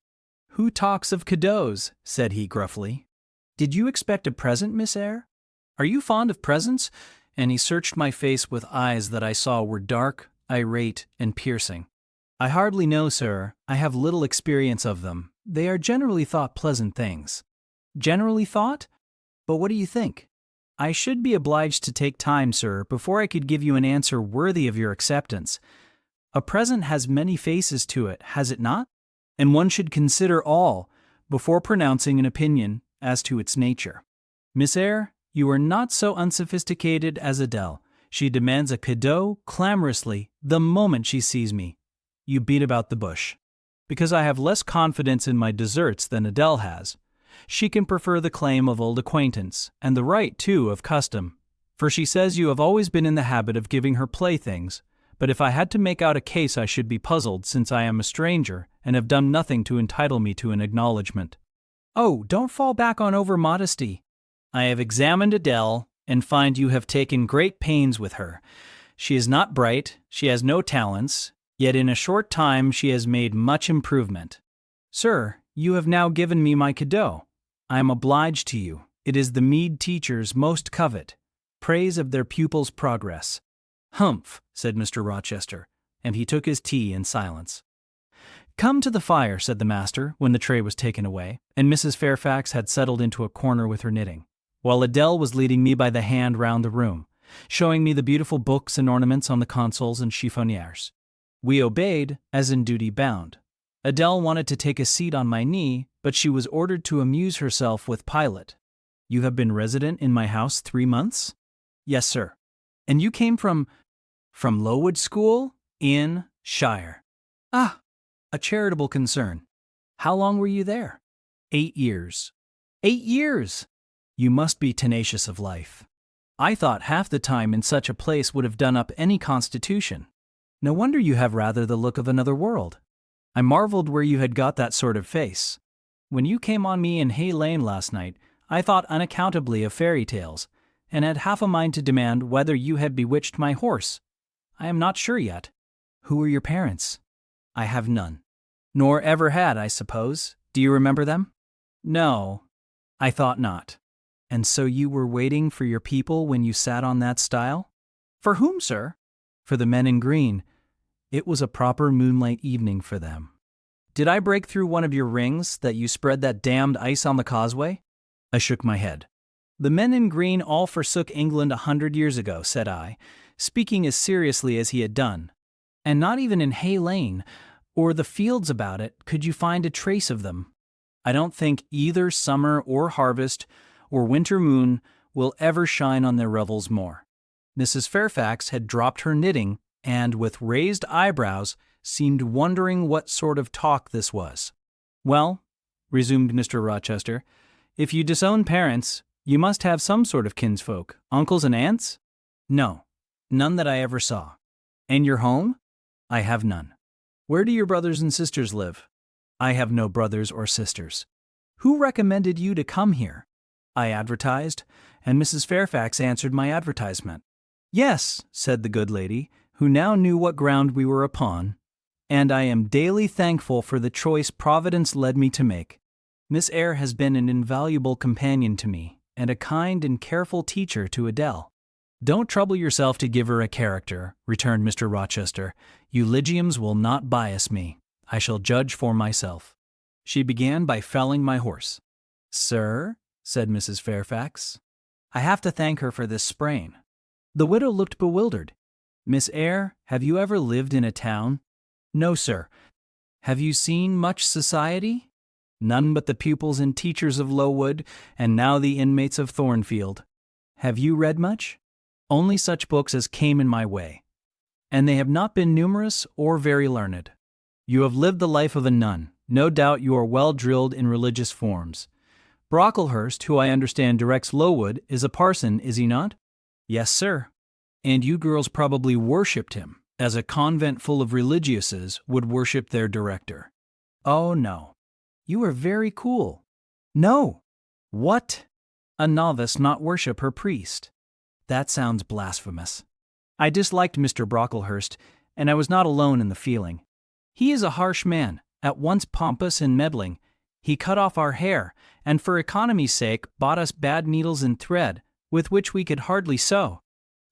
"Who talks of cadeaux?" said he gruffly. "Did you expect a present, Miss Eyre? Are you fond of presents?" And he searched my face with eyes that I saw were dark, irate, and piercing. "I hardly know, sir. I have little experience of them. They are generally thought pleasant things." "Generally thought? But what do you think?" "I should be obliged to take time, sir, before I could give you an answer worthy of your acceptance. A present has many faces to it, has it not? And one should consider all before pronouncing an opinion as to its nature. Miss Eyre, you are not so unsophisticated as Adele. She demands a cadeau clamorously the moment she sees me. You beat about the bush. Because I have less confidence in my deserts than Adele has. She can prefer the claim of old acquaintance, and the right, too, of custom. For she says you have always been in the habit of giving her playthings, but if I had to make out a case I should be puzzled, since I am a stranger, and have done nothing to entitle me to an acknowledgment. Oh, don't fall back on over-modesty. I have examined Adele and find you have taken great pains with her. She is not bright, she has no talents, yet in a short time she has made much improvement. Sir, you have now given me my cadeau. I am obliged to you. It is the meed teachers most covet, praise of their pupils' progress. Humph, said Mr. Rochester, and he took his tea in silence. Come to the fire, said the master, when the tray was taken away, and Mrs. Fairfax had settled into a corner with her knitting, while Adele was leading me by the hand round the room, showing me the beautiful books and ornaments on the consoles and chiffonières. We obeyed, as in duty bound. Adele wanted to take a seat on my knee, but she was ordered to amuse herself with Pilate. You have been resident in my house 3 months? Yes, sir. And you came from Lowood School? In Shire. Ah, a charitable concern. How long were you there? 8 years. 8 years! You must be tenacious of life. I thought half the time in such a place would have done up any constitution. No wonder you have rather the look of another world. I marveled where you had got that sort of face. When you came on me in Hay Lane last night, I thought unaccountably of fairy tales, and had half a mind to demand whether you had bewitched my horse. I am not sure yet. Who were your parents? I have none. Nor ever had, I suppose. Do you remember them? No, I thought not. And so you were waiting for your people when you sat on that stile? For whom, sir? For the men in green. It was a proper moonlight evening for them. Did I break through one of your rings, that you spread that damned ice on the causeway? I shook my head. The men in green all forsook England 100 years ago, said I, speaking as seriously as he had done. And not even in Hay Lane, or the fields about it, could you find a trace of them. I don't think either summer or harvest or winter moon will ever shine on their revels more. Mrs. Fairfax had dropped her knitting and, with raised eyebrows, seemed wondering what sort of talk this was. Well, resumed Mr. Rochester, if you disown parents, you must have some sort of kinsfolk, uncles and aunts? No, none that I ever saw. And your home? I have none. Where do your brothers and sisters live? I have no brothers or sisters. Who recommended you to come here? I advertised, and Mrs. Fairfax answered my advertisement. Yes, said the good lady, who now knew what ground we were upon, and I am daily thankful for the choice Providence led me to make. Miss Eyre has been an invaluable companion to me, and a kind and careful teacher to Adele. Don't trouble yourself to give her a character, returned Mr. Rochester. Eulogiums will not bias me. I shall judge for myself. She began by felling my horse. Sir, said Mrs. Fairfax, I have to thank her for this sprain. The widow looked bewildered. Miss Eyre, have you ever lived in a town? No, sir. Have you seen much society? None but the pupils and teachers of Lowood, and now the inmates of Thornfield. Have you read much? Only such books as came in my way, and they have not been numerous or very learned. You have lived the life of a nun. No doubt you are well drilled in religious forms. Brocklehurst, who I understand directs Lowood, is a parson, is he not? Yes, sir. And you girls probably worshipped him, as a convent full of religieuses would worship their director. Oh, no. You are very cool. No. What? A novice not worship her priest? That sounds blasphemous. I disliked Mr. Brocklehurst, and I was not alone in the feeling. He is a harsh man, at once pompous and meddling. He cut off our hair, and for economy's sake bought us bad needles and thread, with which we could hardly sew.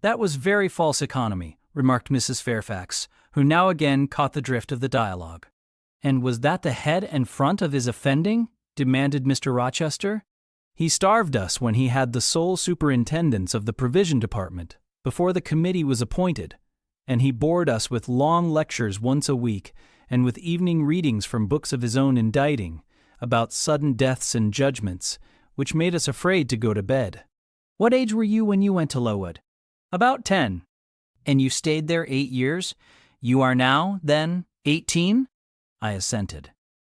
That was very false economy, remarked Mrs. Fairfax, who now again caught the drift of the dialogue. And was that the head and front of his offending? Demanded Mr. Rochester. He starved us when he had the sole superintendence of the provision department, before the committee was appointed, and he bored us with long lectures once a week, and with evening readings from books of his own inditing, about sudden deaths and judgments, which made us afraid to go to bed. What age were you when you went to Lowood? About 10. And you stayed there 8 years? You are now, then, 18? I assented.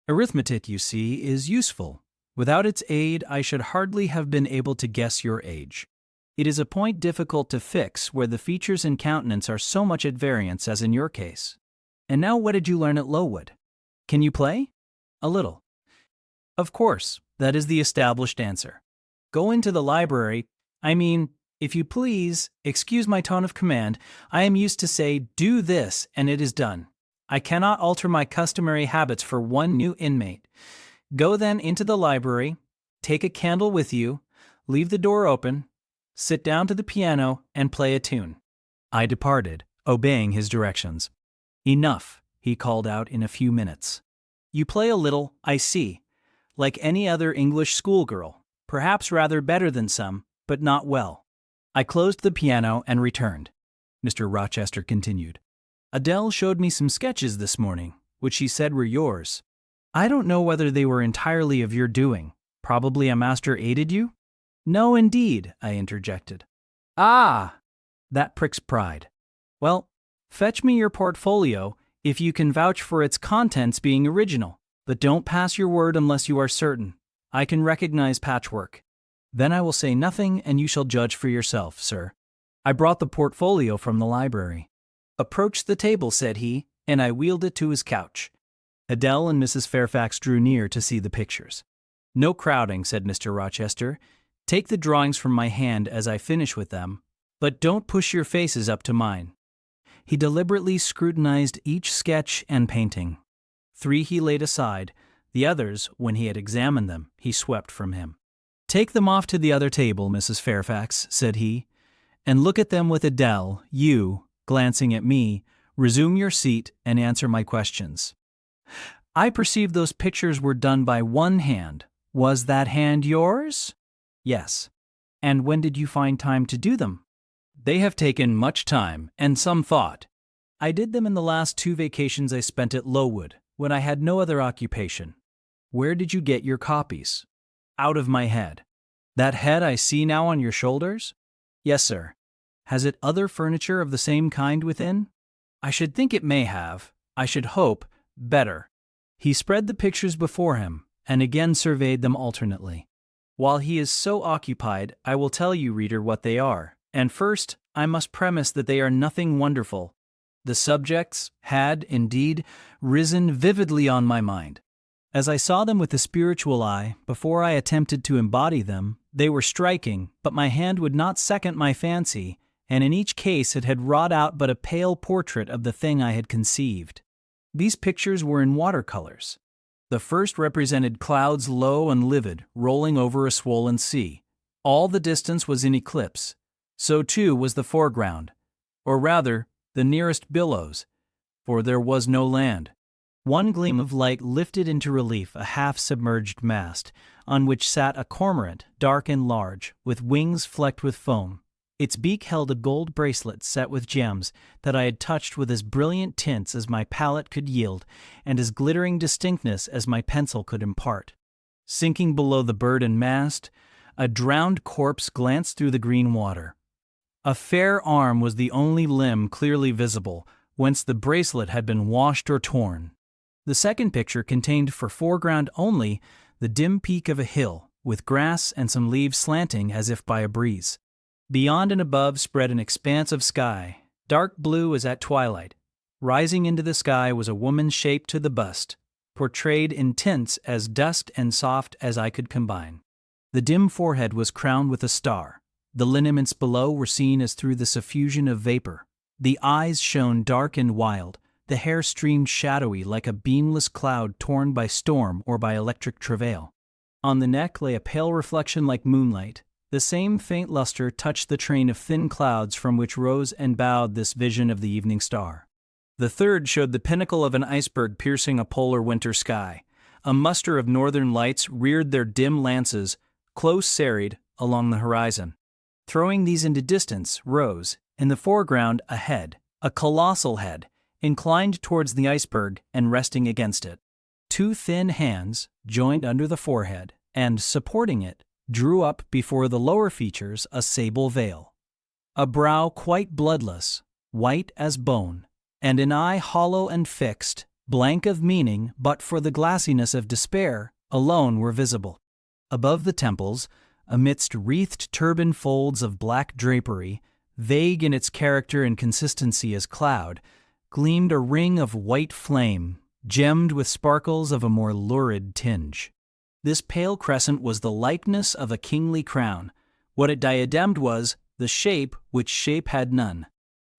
Arithmetic, you see, is useful. Without its aid, I should hardly have been able to guess your age. It is a point difficult to fix where the features and countenance are so much at variance as in your case. And now what did you learn at Lowood? Can you play? A little. Of course, that is the established answer. Go into the library. If you please, excuse my tone of command, I am used to say, do this, and it is done. I cannot alter my customary habits for one new inmate. Go then into the library, take a candle with you, leave the door open, sit down to the piano, and play a tune. I departed, obeying his directions. Enough, he called out in a few minutes. You play a little, I see, like any other English schoolgirl, perhaps rather better than some, but not well. I closed the piano and returned. Mr. Rochester continued. Adele showed me some sketches this morning, which she said were yours. I don't know whether they were entirely of your doing. Probably a master aided you? No, indeed, I interjected. Ah! That pricks pride. Well, fetch me your portfolio if you can vouch for its contents being original, but don't pass your word unless you are certain. I can recognize patchwork. Then I will say nothing, and you shall judge for yourself, sir. I brought the portfolio from the library. Approach the table, said he, and I wheeled it to his couch. Adele and Mrs. Fairfax drew near to see the pictures. No crowding, said Mr. Rochester. Take the drawings from my hand as I finish with them, but don't push your faces up to mine. He deliberately scrutinized each sketch and painting. 3 he laid aside, the others, when he had examined them, he swept from him. Take them off to the other table, Mrs. Fairfax, said he, and look at them with Adele. You, glancing at me, resume your seat and answer my questions. I perceive those pictures were done by one hand. Was that hand yours? Yes. And when did you find time to do them? They have taken much time and some thought. I did them in the last 2 vacations I spent at Lowood, when I had no other occupation. Where did you get your copies? Out of my head. That head I see now on your shoulders? Yes, sir. Has it other furniture of the same kind within? I should think it may have. I should hope, better. He spread the pictures before him, and again surveyed them alternately. While he is so occupied, I will tell you, reader, what they are, and first, I must premise that they are nothing wonderful. The subjects had, indeed, risen vividly on my mind. As I saw them with the spiritual eye, before I attempted to embody them, they were striking, but my hand would not second my fancy, and in each case it had wrought out but a pale portrait of the thing I had conceived. These pictures were in watercolors. The first represented clouds low and livid, rolling over a swollen sea. All the distance was in eclipse. So too was the foreground, or rather, the nearest billows, for there was no land. One gleam of light lifted into relief a half-submerged mast, on which sat a cormorant, dark and large, with wings flecked with foam. Its beak held a gold bracelet set with gems that I had touched with as brilliant tints as my palette could yield, and as glittering distinctness as my pencil could impart. Sinking below the bird and mast, a drowned corpse glanced through the green water. A fair arm was the only limb clearly visible, whence the bracelet had been washed or torn. The second picture contained for foreground only the dim peak of a hill, with grass and some leaves slanting as if by a breeze. Beyond and above spread an expanse of sky, dark blue as at twilight. Rising into the sky was a woman shaped to the bust, portrayed in tints as dust and soft as I could combine. The dim forehead was crowned with a star. The lineaments below were seen as through the suffusion of vapor. The eyes shone dark and wild. The hair streamed shadowy like a beamless cloud torn by storm or by electric travail. On the neck lay a pale reflection like moonlight. The same faint luster touched the train of thin clouds from which rose and bowed this vision of the evening star. The third showed the pinnacle of an iceberg piercing a polar winter sky. A muster of northern lights reared their dim lances, close serried, along the horizon. Throwing these into distance, rose, in the foreground, a head, a colossal head, inclined towards the iceberg and resting against it. 2 thin hands, joined under the forehead, and, supporting it, drew up before the lower features a sable veil. A brow quite bloodless, white as bone, and an eye hollow and fixed, blank of meaning but for the glassiness of despair, alone were visible. Above the temples, amidst wreathed turban folds of black drapery, vague in its character and consistency as cloud, gleamed a ring of white flame, gemmed with sparkles of a more lurid tinge. This pale crescent was the likeness of a kingly crown. What it diademed was the shape which shape had none.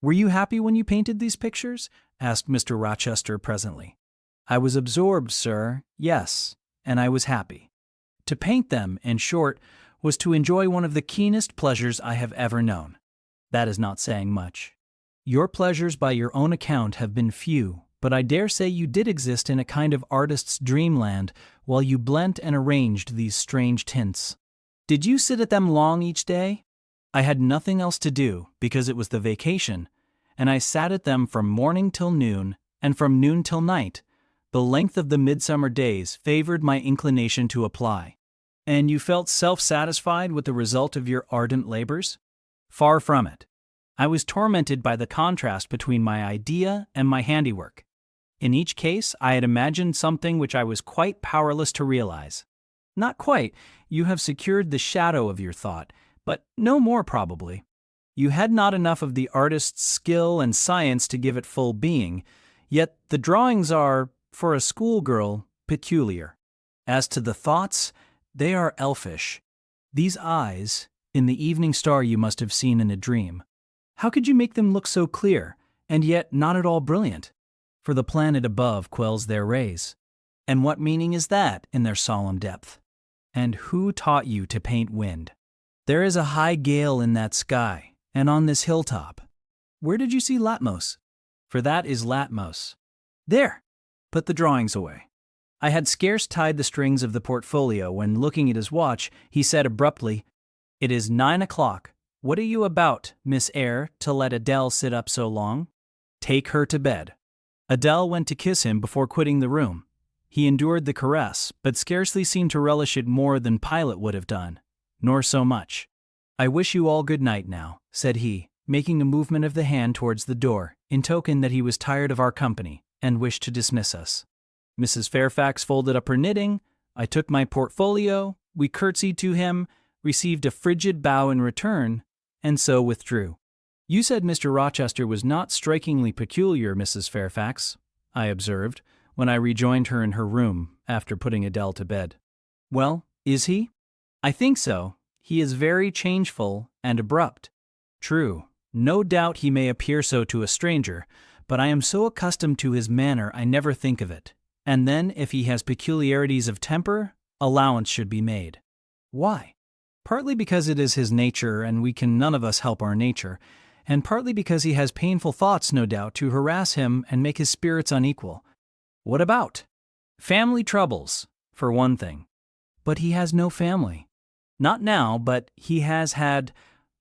"Were you happy when you painted these pictures?" asked Mr. Rochester presently. "I was absorbed, sir, yes, and I was happy. To paint them, in short, was to enjoy one of the keenest pleasures I have ever known. That is not saying much. Your pleasures by your own account have been few, but I dare say you did exist in a kind of artist's dreamland while you blent and arranged these strange tints. Did you sit at them long each day? I had nothing else to do, because it was the vacation, and I sat at them from morning till noon, and from noon till night. The length of the midsummer days favored my inclination to apply." "And you felt self-satisfied with the result of your ardent labors?" "Far from it. I was tormented by the contrast between my idea and my handiwork. In each case, I had imagined something which I was quite powerless to realize." "Not quite. You have secured the shadow of your thought, but no more probably. You had not enough of the artist's skill and science to give it full being, yet the drawings are, for a schoolgirl, peculiar. As to the thoughts, they are elfish. These eyes, in the evening star you must have seen in a dream. How could you make them look so clear, and yet not at all brilliant? For the planet above quells their rays. And what meaning is that in their solemn depth? And who taught you to paint wind? There is a high gale in that sky, and on this hilltop. Where did you see Latmos? For that is Latmos. There! Put the drawings away." I had scarce tied the strings of the portfolio when, looking at his watch, he said abruptly, "It is 9 o'clock. What are you about, Miss Eyre, to let Adele sit up so long? Take her to bed." Adele went to kiss him before quitting the room. He endured the caress, but scarcely seemed to relish it more than Pilate would have done, nor so much. "I wish you all good night now," said he, making a movement of the hand towards the door, in token that he was tired of our company, and wished to dismiss us. Mrs. Fairfax folded up her knitting, I took my portfolio, we curtsied to him, received a frigid bow in return, and so withdrew. "You said Mr. Rochester was not strikingly peculiar, Mrs. Fairfax," I observed, when I rejoined her in her room, after putting Adele to bed. "Well, is he?" "I think so. He is very changeful and abrupt." "True. No doubt he may appear so to a stranger, but I am so accustomed to his manner I never think of it. And then, if he has peculiarities of temper, allowance should be made." "Why?" "Partly because it is his nature, and we can none of us help our nature, and partly because he has painful thoughts, no doubt, to harass him and make his spirits unequal." "What about?" "Family troubles, for one thing." "But he has no family." "Not now, but he has had,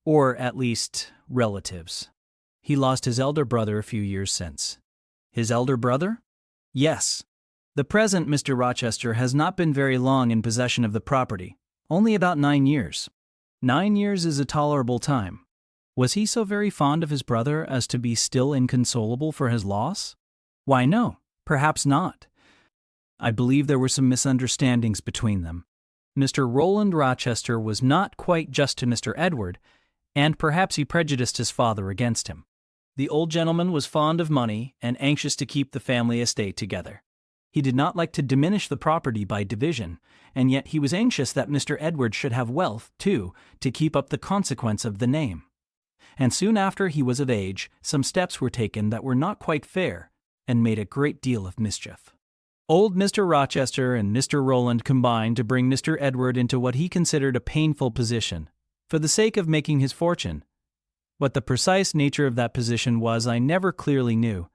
or at least, relatives. He lost his elder brother a few years since." "His elder brother?" "Yes. The present Mr. Rochester has not been very long in possession of the property, only about 9 years. 9 years is a tolerable time. Was he so very fond of his brother as to be still inconsolable for his loss? Why, no, perhaps not. I believe there were some misunderstandings between them. Mr. Roland Rochester was not quite just to Mr. Edward, and perhaps he prejudiced his father against him. The old gentleman was fond of money and anxious to keep the family estate together. He did not like to diminish the property by division, and yet he was anxious that Mr. Edward should have wealth, too, to keep up the consequence of the name. And soon after he was of age, some steps were taken that were not quite fair, and made a great deal of mischief. Old Mr. Rochester and Mr. Roland combined to bring Mr. Edward into what he considered a painful position, for the sake of making his fortune. What the precise nature of that position was I never clearly knew,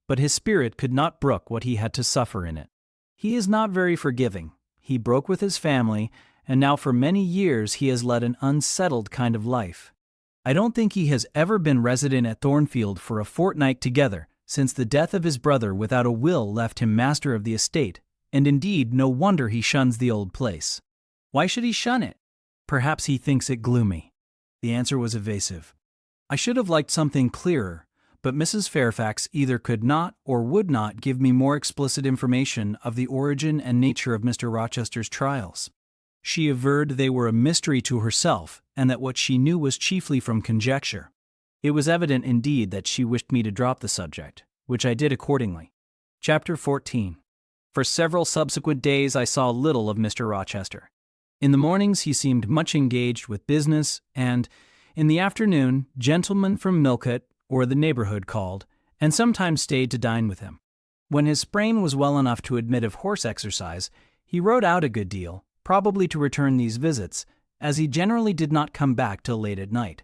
but his spirit could not brook what he had to suffer in it. He is not very forgiving. He broke with his family, and now for many years he has led an unsettled kind of life. I don't think he has ever been resident at Thornfield for a fortnight together since the death of his brother without a will left him master of the estate, and indeed no wonder he shuns the old place. Why should he shun it? Perhaps he thinks it gloomy. The answer was evasive. I should have liked something clearer, but Mrs. Fairfax either could not or would not give me more explicit information of the origin and nature of Mr. Rochester's trials. She averred they were a mystery to herself, and that what she knew was chiefly from conjecture. It was evident, indeed, that she wished me to drop the subject, which I did accordingly. Chapter 14. For several subsequent days I saw little of Mr. Rochester. In the mornings he seemed much engaged with business, and, in the afternoon, gentlemen from Millcote or the neighborhood called, and sometimes stayed to dine with him. When his sprain was well enough to admit of horse exercise, he rode out a good deal, probably to return these visits, as he generally did not come back till late at night.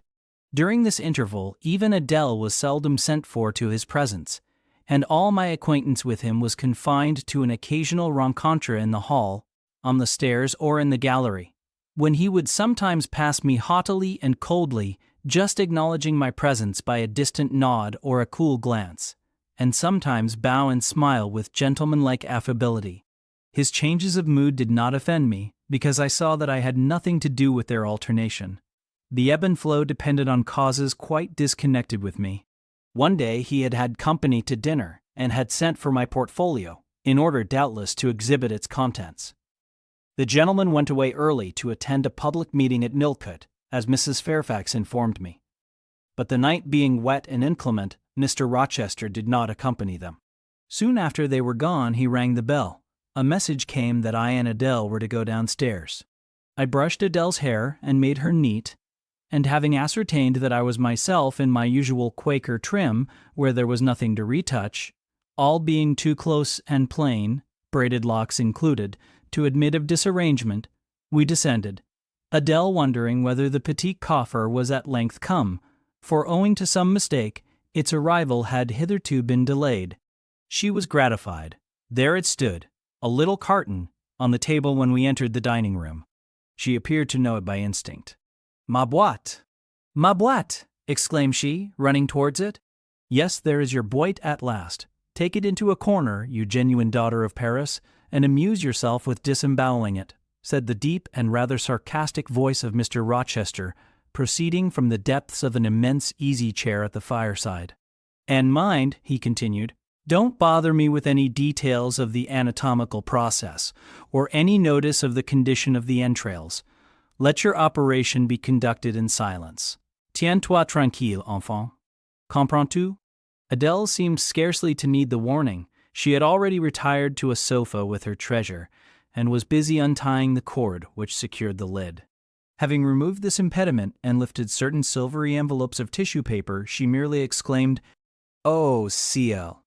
During this interval, even Adele was seldom sent for to his presence, and all my acquaintance with him was confined to an occasional rencontre in the hall, on the stairs, or in the gallery, when he would sometimes pass me haughtily and coldly, just acknowledging my presence by a distant nod or a cool glance, and sometimes bow and smile with gentlemanlike affability. His changes of mood did not offend me, because I saw that I had nothing to do with their alternation. The ebb and flow depended on causes quite disconnected with me. One day he had had company to dinner, and had sent for my portfolio, in order doubtless to exhibit its contents. The gentleman went away early to attend a public meeting at Millcote, as Mrs. Fairfax informed me. But the night being wet and inclement, Mr. Rochester did not accompany them. Soon after they were gone, he rang the bell. A message came that I and Adele were to go downstairs. I brushed Adele's hair and made her neat, and having ascertained that I was myself in my usual Quaker trim, where there was nothing to retouch, all being too close and plain, braided locks included, to admit of disarrangement, we descended, Adele wondering whether the petit coffer was at length come, for owing to some mistake, its arrival had hitherto been delayed. She was gratified. There it stood, a little carton, on the table when we entered the dining room. She appeared to know it by instinct. "Ma boîte! Ma boîte!" exclaimed she, running towards it. "Yes, there is your boîte at last. Take it into a corner, you genuine daughter of Paris, and amuse yourself with disemboweling it," said the deep and rather sarcastic voice of Mr. Rochester, proceeding from the depths of an immense easy-chair at the fireside. "And mind," he continued, "don't bother me with any details of the anatomical process, or any notice of the condition of the entrails. Let your operation be conducted in silence. Tiens-toi tranquille, enfant. Comprends-tu?" Adele seemed scarcely to need the warning. She had already retired to a sofa with her treasure, and was busy untying the cord which secured the lid. Having removed this impediment and lifted certain silvery envelopes of tissue paper, she merely exclaimed, "Oh, ciel,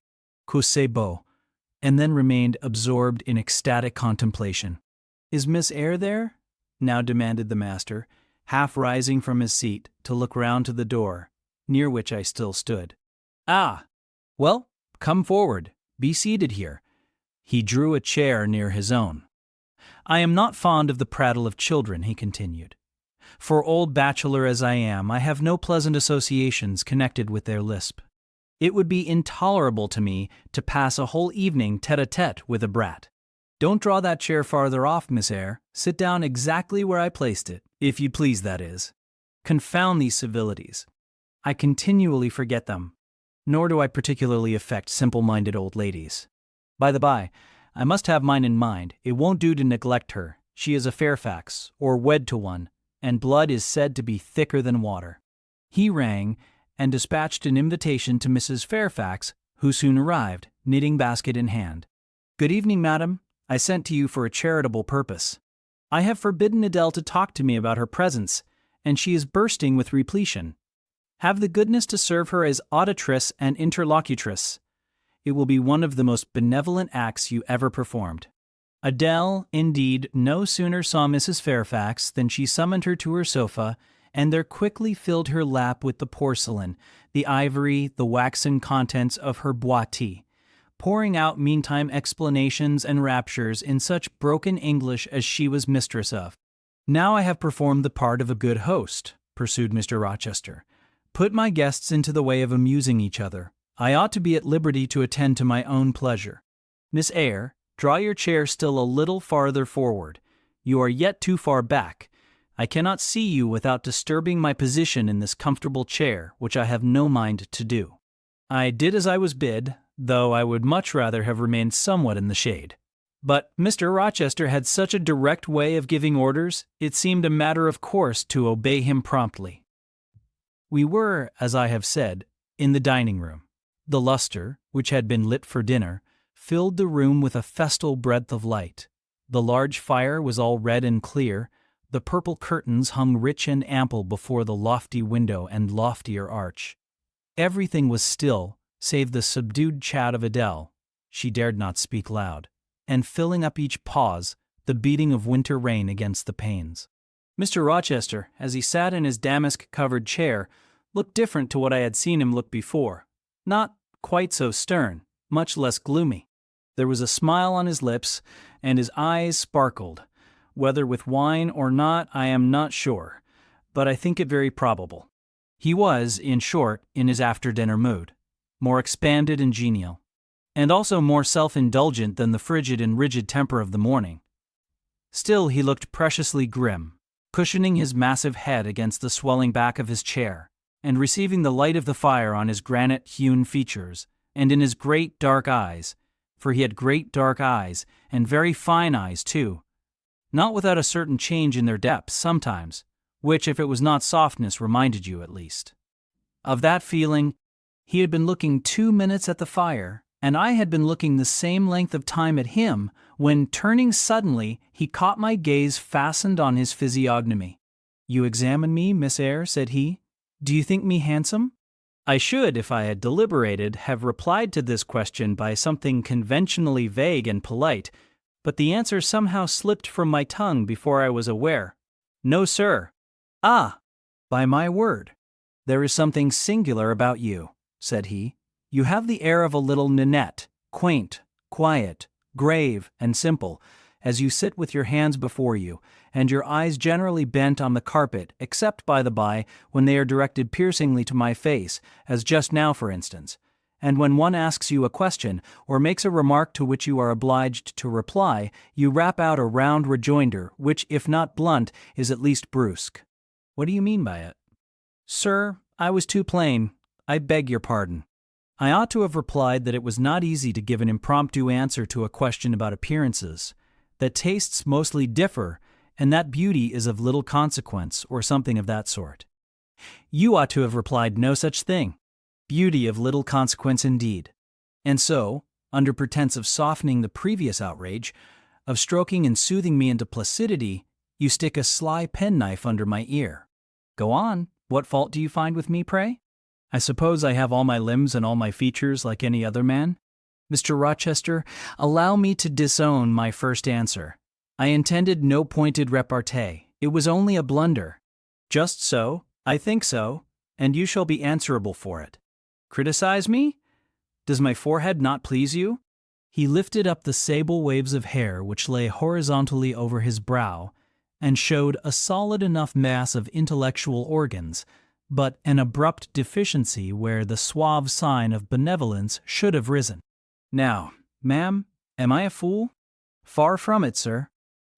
que c'est beau," and then remained absorbed in ecstatic contemplation. "Is Miss Eyre there?" now demanded the master, half rising from his seat to look round to the door, near which I still stood. "Ah! Well, come forward. Be seated here." He drew a chair near his own. "I am not fond of the prattle of children," he continued. "For old bachelor as I am, I have no pleasant associations connected with their lisp. It would be intolerable to me to pass a whole evening tête-à-tête with a brat. Don't draw that chair farther off, Miss Eyre. Sit down exactly where I placed it, if you please, that is. Confound these civilities. I continually forget them, nor do I particularly affect simple-minded old ladies. By the by, I must have mine in mind. It won't do to neglect her. She is a Fairfax, or wed to one, and blood is said to be thicker than water." He rang, and dispatched an invitation to Mrs. Fairfax, who soon arrived, knitting basket in hand. "Good evening, madam. I sent to you for a charitable purpose. I have forbidden Adele to talk to me about her presents, and she is bursting with repletion. Have the goodness to serve her as auditress and interlocutress. It will be one of the most benevolent acts you ever performed." Adele, indeed, no sooner saw Mrs. Fairfax than she summoned her to her sofa, and there quickly filled her lap with the porcelain, the ivory, the waxen contents of her boîte, pouring out meantime explanations and raptures in such broken English as she was mistress of. "Now I have performed the part of a good host," pursued Mr. Rochester. "Put my guests into the way of amusing each other. I ought to be at liberty to attend to my own pleasure. Miss Eyre, draw your chair still a little farther forward. You are yet too far back. I cannot see you without disturbing my position in this comfortable chair, which I have no mind to do." I did as I was bid, though I would much rather have remained somewhat in the shade. But Mr. Rochester had such a direct way of giving orders, it seemed a matter of course to obey him promptly. We were, as I have said, in the dining room. The lustre, which had been lit for dinner, filled the room with a festal breadth of light. The large fire was all red and clear, the purple curtains hung rich and ample before the lofty window and loftier arch. Everything was still, save the subdued chat of Adele, she dared not speak loud, and filling up each pause, the beating of winter rain against the panes. Mr. Rochester, as he sat in his damask-covered chair, looked different to what I had seen him look before. Not quite so stern, much less gloomy. There was a smile on his lips, and his eyes sparkled. Whether with wine or not, I am not sure, but I think it very probable. He was, in short, in his after-dinner mood, more expanded and genial, and also more self-indulgent than the frigid and rigid temper of the morning. Still, he looked preciously grim, cushioning his massive head against the swelling back of his chair, and receiving the light of the fire on his granite-hewn features, and in his great dark eyes, for he had great dark eyes, and very fine eyes, too, not without a certain change in their depths sometimes, which, if it was not softness, reminded you, at least, of that feeling. He had been looking 2 minutes at the fire, and I had been looking the same length of time at him, when, turning suddenly, he caught my gaze fastened on his physiognomy. "You examine me, Miss Eyre," said he. "Do you think me handsome?" I should, if I had deliberated, have replied to this question by something conventionally vague and polite, but the answer somehow slipped from my tongue before I was aware. "No, sir." "Ah, by my word, there is something singular about you," said he. "You have the air of a little ninette, quaint, quiet, grave, and simple, as you sit with your hands before you, and your eyes generally bent on the carpet, except, by the by, when they are directed piercingly to my face, as just now, for instance, and when one asks you a question, or makes a remark to which you are obliged to reply, you rap out a round rejoinder, which, if not blunt, is at least brusque." "What do you mean by it?" "Sir, I was too plain. I beg your pardon. I ought to have replied that it was not easy to give an impromptu answer to a question about appearances, that tastes mostly differ, and that beauty is of little consequence, or something of that sort. You ought to have replied no such thing. Beauty of little consequence indeed. And so, under pretense of softening the previous outrage, of stroking and soothing me into placidity, you stick a sly penknife under my ear. Go on. What fault do you find with me, pray? I suppose I have all my limbs and all my features like any other man? Mr. Rochester, allow me to disown my first answer. I intended no pointed repartee. It was only a blunder. Just so, I think so, and you shall be answerable for it. Criticize me? Does my forehead not please you?" He lifted up the sable waves of hair which lay horizontally over his brow, and showed a solid enough mass of intellectual organs, but an abrupt deficiency where the suave sign of benevolence should have risen. "Now, ma'am, am I a fool?" "Far from it, sir."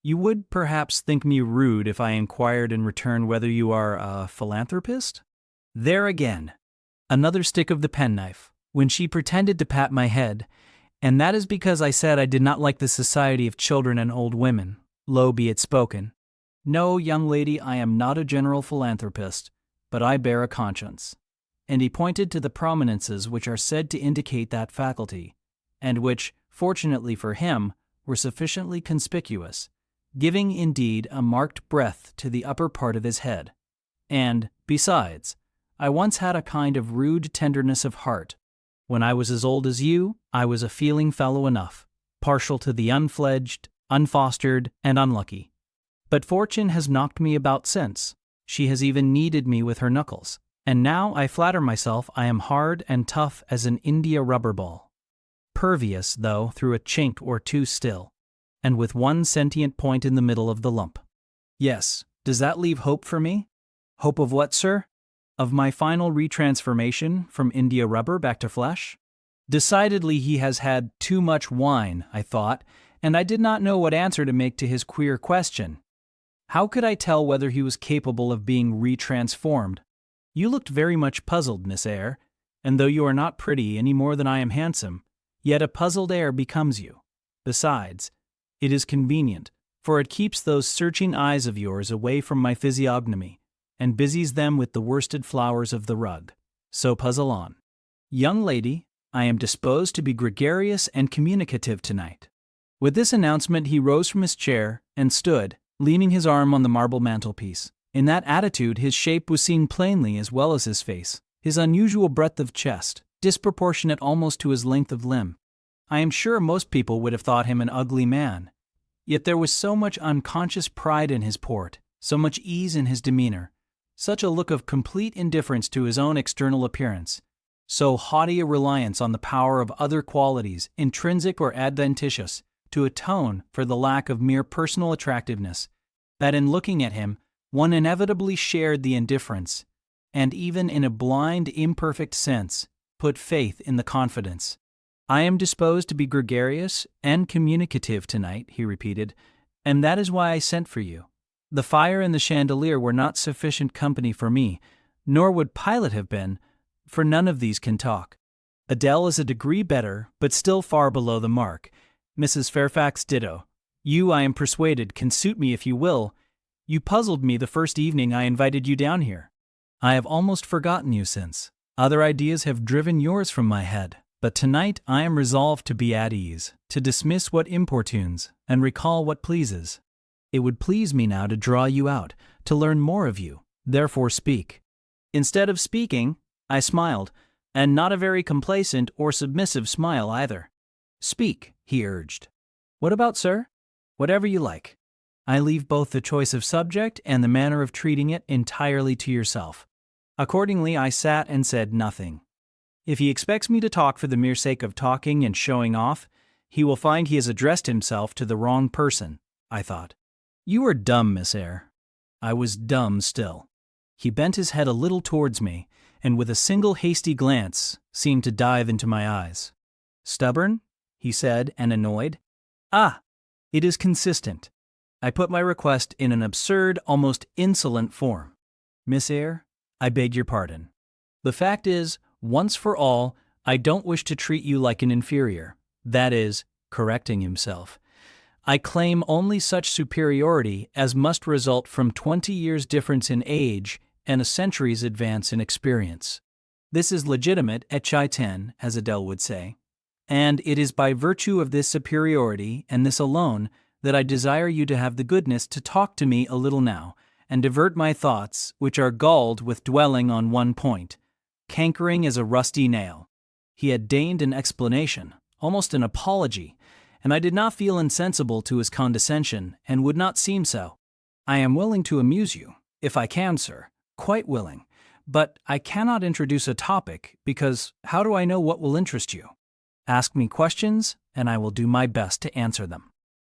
"You would perhaps think me rude if I inquired in return whether you are a philanthropist?" There again, another stick of the penknife, when she pretended to pat my head, and that is because I said I did not like the society of children and old women, low be it spoken. "No, young lady, I am not a general philanthropist, but I bear a conscience." And he pointed to the prominences which are said to indicate that faculty, and which, fortunately for him, were sufficiently conspicuous, giving, indeed, a marked breadth to the upper part of his head. And, besides, I once had a kind of rude tenderness of heart. When I was as old as you, I was a feeling fellow enough, partial to the unfledged, unfostered, and unlucky. But fortune has knocked me about since. She has even kneaded me with her knuckles, and now I flatter myself I am hard and tough as an India rubber ball. Pervious, though, through a chink or two still, and with one sentient point in the middle of the lump. Yes, does that leave hope for me? Hope of what, sir? Of my final retransformation from India rubber back to flesh? Decidedly he has had too much wine, I thought, and I did not know what answer to make to his queer question. How could I tell whether he was capable of being retransformed? You looked very much puzzled, Miss Eyre, and though you are not pretty any more than I am handsome, yet a puzzled air becomes you. Besides, it is convenient, for it keeps those searching eyes of yours away from my physiognomy, and busies them with the worsted flowers of the rug. So puzzle on. Young lady, I am disposed to be gregarious and communicative tonight." With this announcement, he rose from his chair and stood, leaning his arm on the marble mantelpiece. In that attitude, his shape was seen plainly as well as his face, his unusual breadth of chest, disproportionate almost to his length of limb. I am sure most people would have thought him an ugly man. Yet there was so much unconscious pride in his port, so much ease in his demeanor, such a look of complete indifference to his own external appearance, so haughty a reliance on the power of other qualities, intrinsic or adventitious, to atone for the lack of mere personal attractiveness, that in looking at him, one inevitably shared the indifference, and even in a blind, imperfect sense, put faith in the confidence. "I am disposed to be gregarious and communicative tonight," he repeated, "and that is why I sent for you. The fire and the chandelier were not sufficient company for me, nor would Pilate have been, for none of these can talk. Adele is a degree better, but still far below the mark. Mrs. Fairfax ditto. You, I am persuaded, can suit me if you will. You puzzled me the first evening I invited you down here. I have almost forgotten you since. Other ideas have driven yours from my head, but tonight I am resolved to be at ease, to dismiss what importunes, and recall what pleases. It would please me now to draw you out, to learn more of you, therefore speak." Instead of speaking, I smiled, and not a very complacent or submissive smile either. "Speak," he urged. "What about, sir?" "Whatever you like. I leave both the choice of subject and the manner of treating it entirely to yourself." Accordingly, I sat and said nothing. If he expects me to talk for the mere sake of talking and showing off, he will find he has addressed himself to the wrong person, I thought. "You are dumb, Miss Eyre." I was dumb still. He bent his head a little towards me, and with a single hasty glance, seemed to dive into my eyes. "Stubborn?" he said, and annoyed. "Ah, it is consistent." I put my request in an absurd, almost insolent form. "Miss Eyre, I beg your pardon. The fact is, once for all, I don't wish to treat you like an inferior," that is, correcting himself. "I claim only such superiority as must result from 20 years' difference in age and a century's advance in experience. This is legitimate at Chai 10, as Adele would say, and it is by virtue of this superiority and this alone that I desire you to have the goodness to talk to me a little now, and divert my thoughts, which are galled with dwelling on one point, cankering as a rusty nail." He had deigned an explanation, almost an apology, and I did not feel insensible to his condescension, and would not seem so. "I am willing to amuse you, if I can, sir, quite willing, but I cannot introduce a topic, because how do I know what will interest you? Ask me questions, and I will do my best to answer them.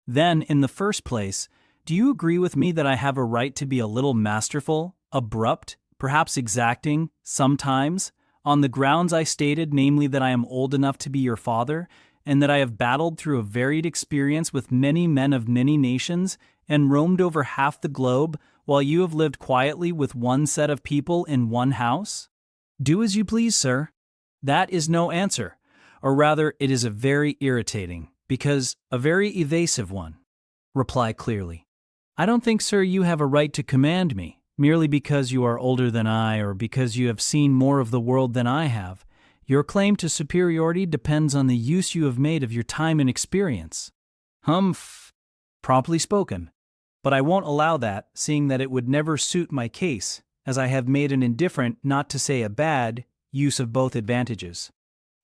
Then, in the first place, do you agree with me that I have a right to be a little masterful, abrupt, perhaps exacting, sometimes, on the grounds I stated, namely that I am old enough to be your father, and that I have battled through a varied experience with many men of many nations, and roamed over half the globe, while you have lived quietly with one set of people in one house? Do as you please, sir. That is no answer, or rather it is a very irritating, because a very evasive one. Reply clearly. I don't think, sir, you have a right to command me, merely because you are older than I, or because you have seen more of the world than I have. Your claim to superiority depends on the use you have made of your time and experience. Humph. Promptly spoken. But I won't allow that, seeing that it would never suit my case, as I have made an indifferent, not to say a bad, use of both advantages.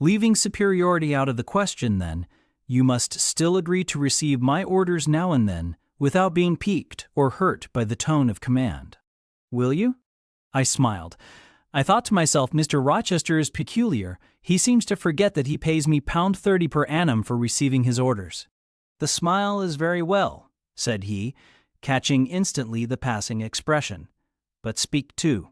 Leaving superiority out of the question, then, you must still agree to receive my orders now and then, without being piqued or hurt by the tone of command. Will you? I smiled. I thought to myself, Mr. Rochester is peculiar. He seems to forget that he pays me £30 per annum for receiving his orders. The smile is very well, said he, catching instantly the passing expression. But speak too.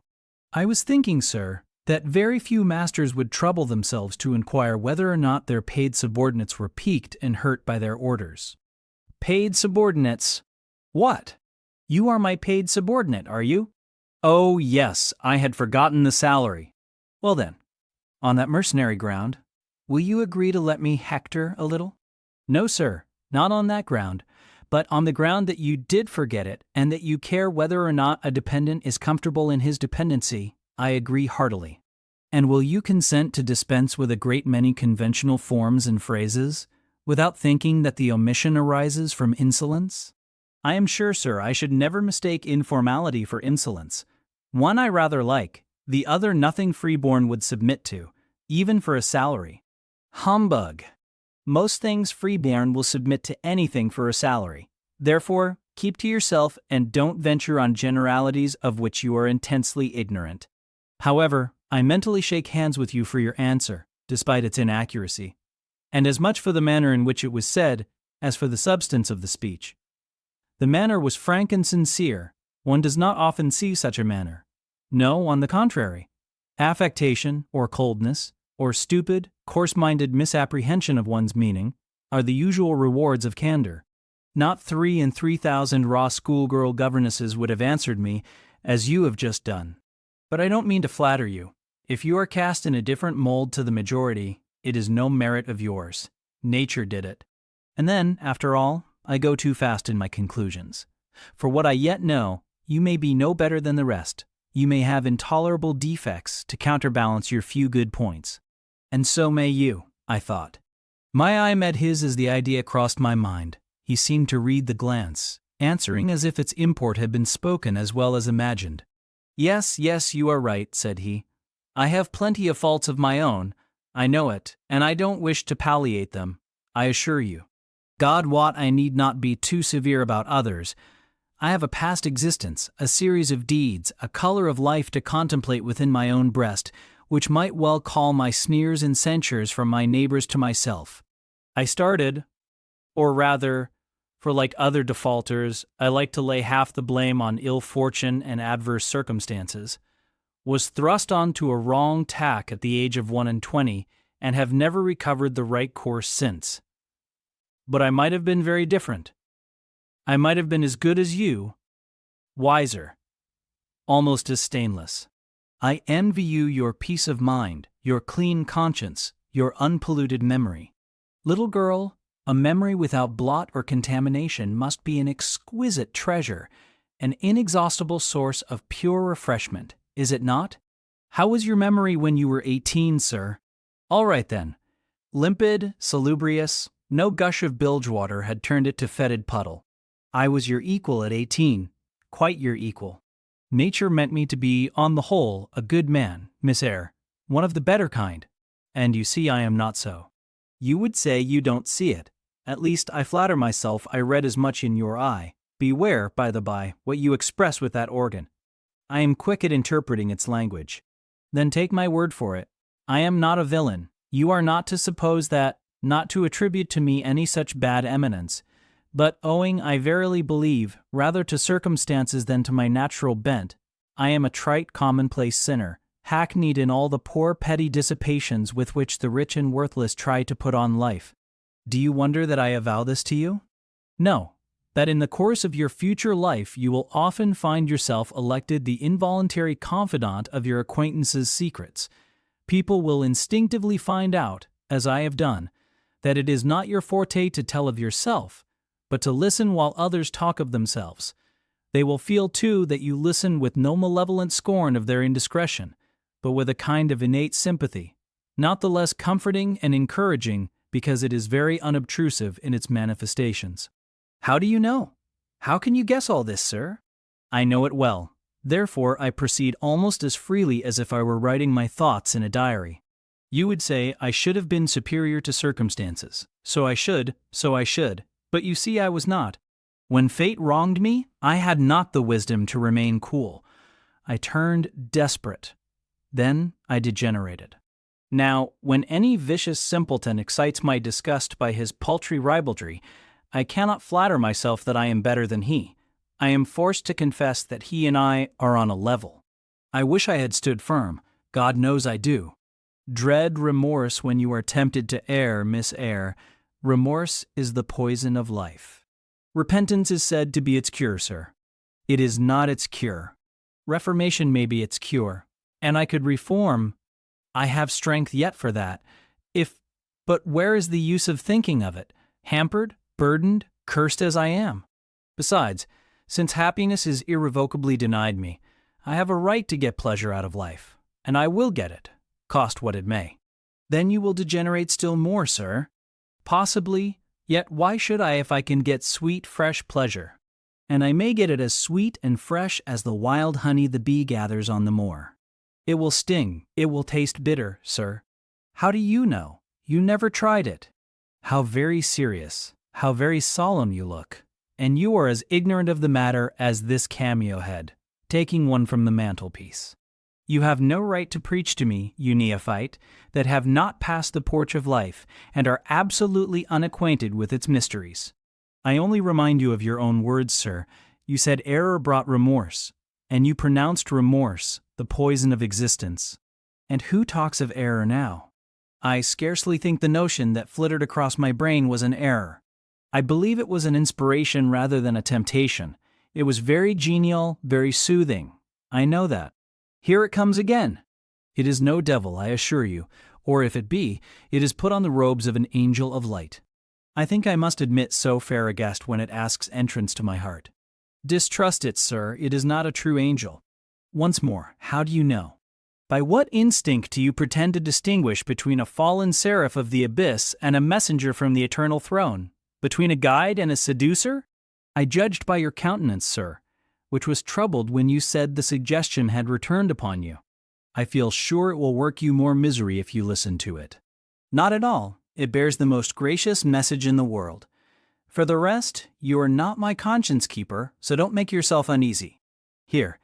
I was thinking, sir, that very few masters would trouble themselves to inquire whether or not their paid subordinates were piqued and hurt by their orders. Paid subordinates? What? You are my paid subordinate, are you? Oh, yes, I had forgotten the salary. Well then, on that mercenary ground, will you agree to let me hector a little? No, sir, not on that ground, but on the ground that you did forget it and that you care whether or not a dependent is comfortable in his dependency. I agree heartily. And will you consent to dispense with a great many conventional forms and phrases, without thinking that the omission arises from insolence? I am sure, sir, I should never mistake informality for insolence. One I rather like, the other nothing freeborn would submit to, even for a salary. Humbug! Most things freeborn will submit to anything for a salary. Therefore, keep to yourself and don't venture on generalities of which you are intensely ignorant. However, I mentally shake hands with you for your answer, despite its inaccuracy, and as much for the manner in which it was said as for the substance of the speech. The manner was frank and sincere. One does not often see such a manner. No, on the contrary. Affectation, or coldness, or stupid, coarse-minded misapprehension of one's meaning are the usual rewards of candor. Not 3 and 3,000 raw schoolgirl governesses would have answered me as you have just done. But I don't mean to flatter you. If you are cast in a different mold to the majority, it is no merit of yours. Nature did it. And then, after all, I go too fast in my conclusions. For what I yet know, you may be no better than the rest. You may have intolerable defects to counterbalance your few good points. And so may you, I thought. My eye met his as the idea crossed my mind. He seemed to read the glance, answering as if its import had been spoken as well as imagined. Yes, you are right, said he. I have plenty of faults of my own, I know it, and I don't wish to palliate them, I assure you. God wot I need not be too severe about others. I have a past existence, a series of deeds, a color of life to contemplate within my own breast, which might well call my sneers and censures from my neighbors to myself. I started, or rather, for like other defaulters, I like to lay half the blame on ill fortune and adverse circumstances, was thrust onto a wrong tack at the age of 21, and have never recovered the right course since. But I might have been very different. I might have been as good as you, wiser, almost as stainless. I envy you your peace of mind, your clean conscience, your unpolluted memory. Little girl, a memory without blot or contamination must be an exquisite treasure, an inexhaustible source of pure refreshment, is it not? How was your memory when you were 18, sir? All right then. Limpid, salubrious, no gush of bilge water had turned it to fetid puddle. I was your equal at 18, quite your equal. Nature meant me to be, on the whole, a good man, Miss Eyre, one of the better kind, and you see I am not so. You would say you don't see it. At least I flatter myself I read as much in your eye. Beware, by the by, what you express with that organ. I am quick at interpreting its language. Then take my word for it. I am not a villain. You are not to suppose that, not to attribute to me any such bad eminence, but owing, I verily believe, rather to circumstances than to my natural bent, I am a trite commonplace sinner, hackneyed in all the poor petty dissipations with which the rich and worthless try to put on life. Do you wonder that I avow this to you? No, that in the course of your future life you will often find yourself elected the involuntary confidant of your acquaintances' secrets. People will instinctively find out, as I have done, that it is not your forte to tell of yourself, but to listen while others talk of themselves. They will feel, too, that you listen with no malevolent scorn of their indiscretion, but with a kind of innate sympathy, not the less comforting and encouraging because it is very unobtrusive in its manifestations. How do you know? How can you guess all this, sir? I know it well. Therefore, I proceed almost as freely as if I were writing my thoughts in a diary. You would say I should have been superior to circumstances. So I should. But you see I was not. When fate wronged me, I had not the wisdom to remain cool. I turned desperate. Then I degenerated. Now, when any vicious simpleton excites my disgust by his paltry ribaldry, I cannot flatter myself that I am better than he. I am forced to confess that he and I are on a level. I wish I had stood firm. God knows I do. Dread remorse when you are tempted to err, Miss Eyre. Remorse is the poison of life. Repentance is said to be its cure, sir. It is not its cure. Reformation may be its cure, and I could reform. I have strength yet for that. But where is the use of thinking of it, hampered, burdened, cursed as I am? Besides, since happiness is irrevocably denied me, I have a right to get pleasure out of life, and I will get it. cost what it may. Then you will degenerate still more, sir. Possibly, yet why should I if I can get sweet, fresh pleasure? And I may get it as sweet and fresh as the wild honey the bee gathers on the moor. It will sting, it will taste bitter, sir. How do you know? You never tried it. How very serious, how very solemn you look. And you are as ignorant of the matter as this cameo head, taking one from the mantelpiece. You have no right to preach to me, you neophyte, that have not passed the porch of life and are absolutely unacquainted with its mysteries. I only remind you of your own words, sir. You said error brought remorse, and you pronounced remorse the poison of existence. And who talks of error now? I scarcely think the notion that flitted across my brain was an error. I believe it was an inspiration rather than a temptation. It was very genial, very soothing. I know that. Here it comes again. It is no devil, I assure you, or if it be, it is put on the robes of an angel of light. I think I must admit so fair a guest when it asks entrance to my heart. Distrust it, sir, it is not a true angel. Once more, how do you know? By what instinct do you pretend to distinguish between a fallen seraph of the abyss and a messenger from the eternal throne? Between a guide and a seducer? I judged by your countenance, sir, which was troubled when you said the suggestion had returned upon you. I feel sure it will work you more misery if you listen to it. Not at all. It bears the most gracious message in the world. For the rest, you are not my conscience keeper, so don't make yourself uneasy. Here,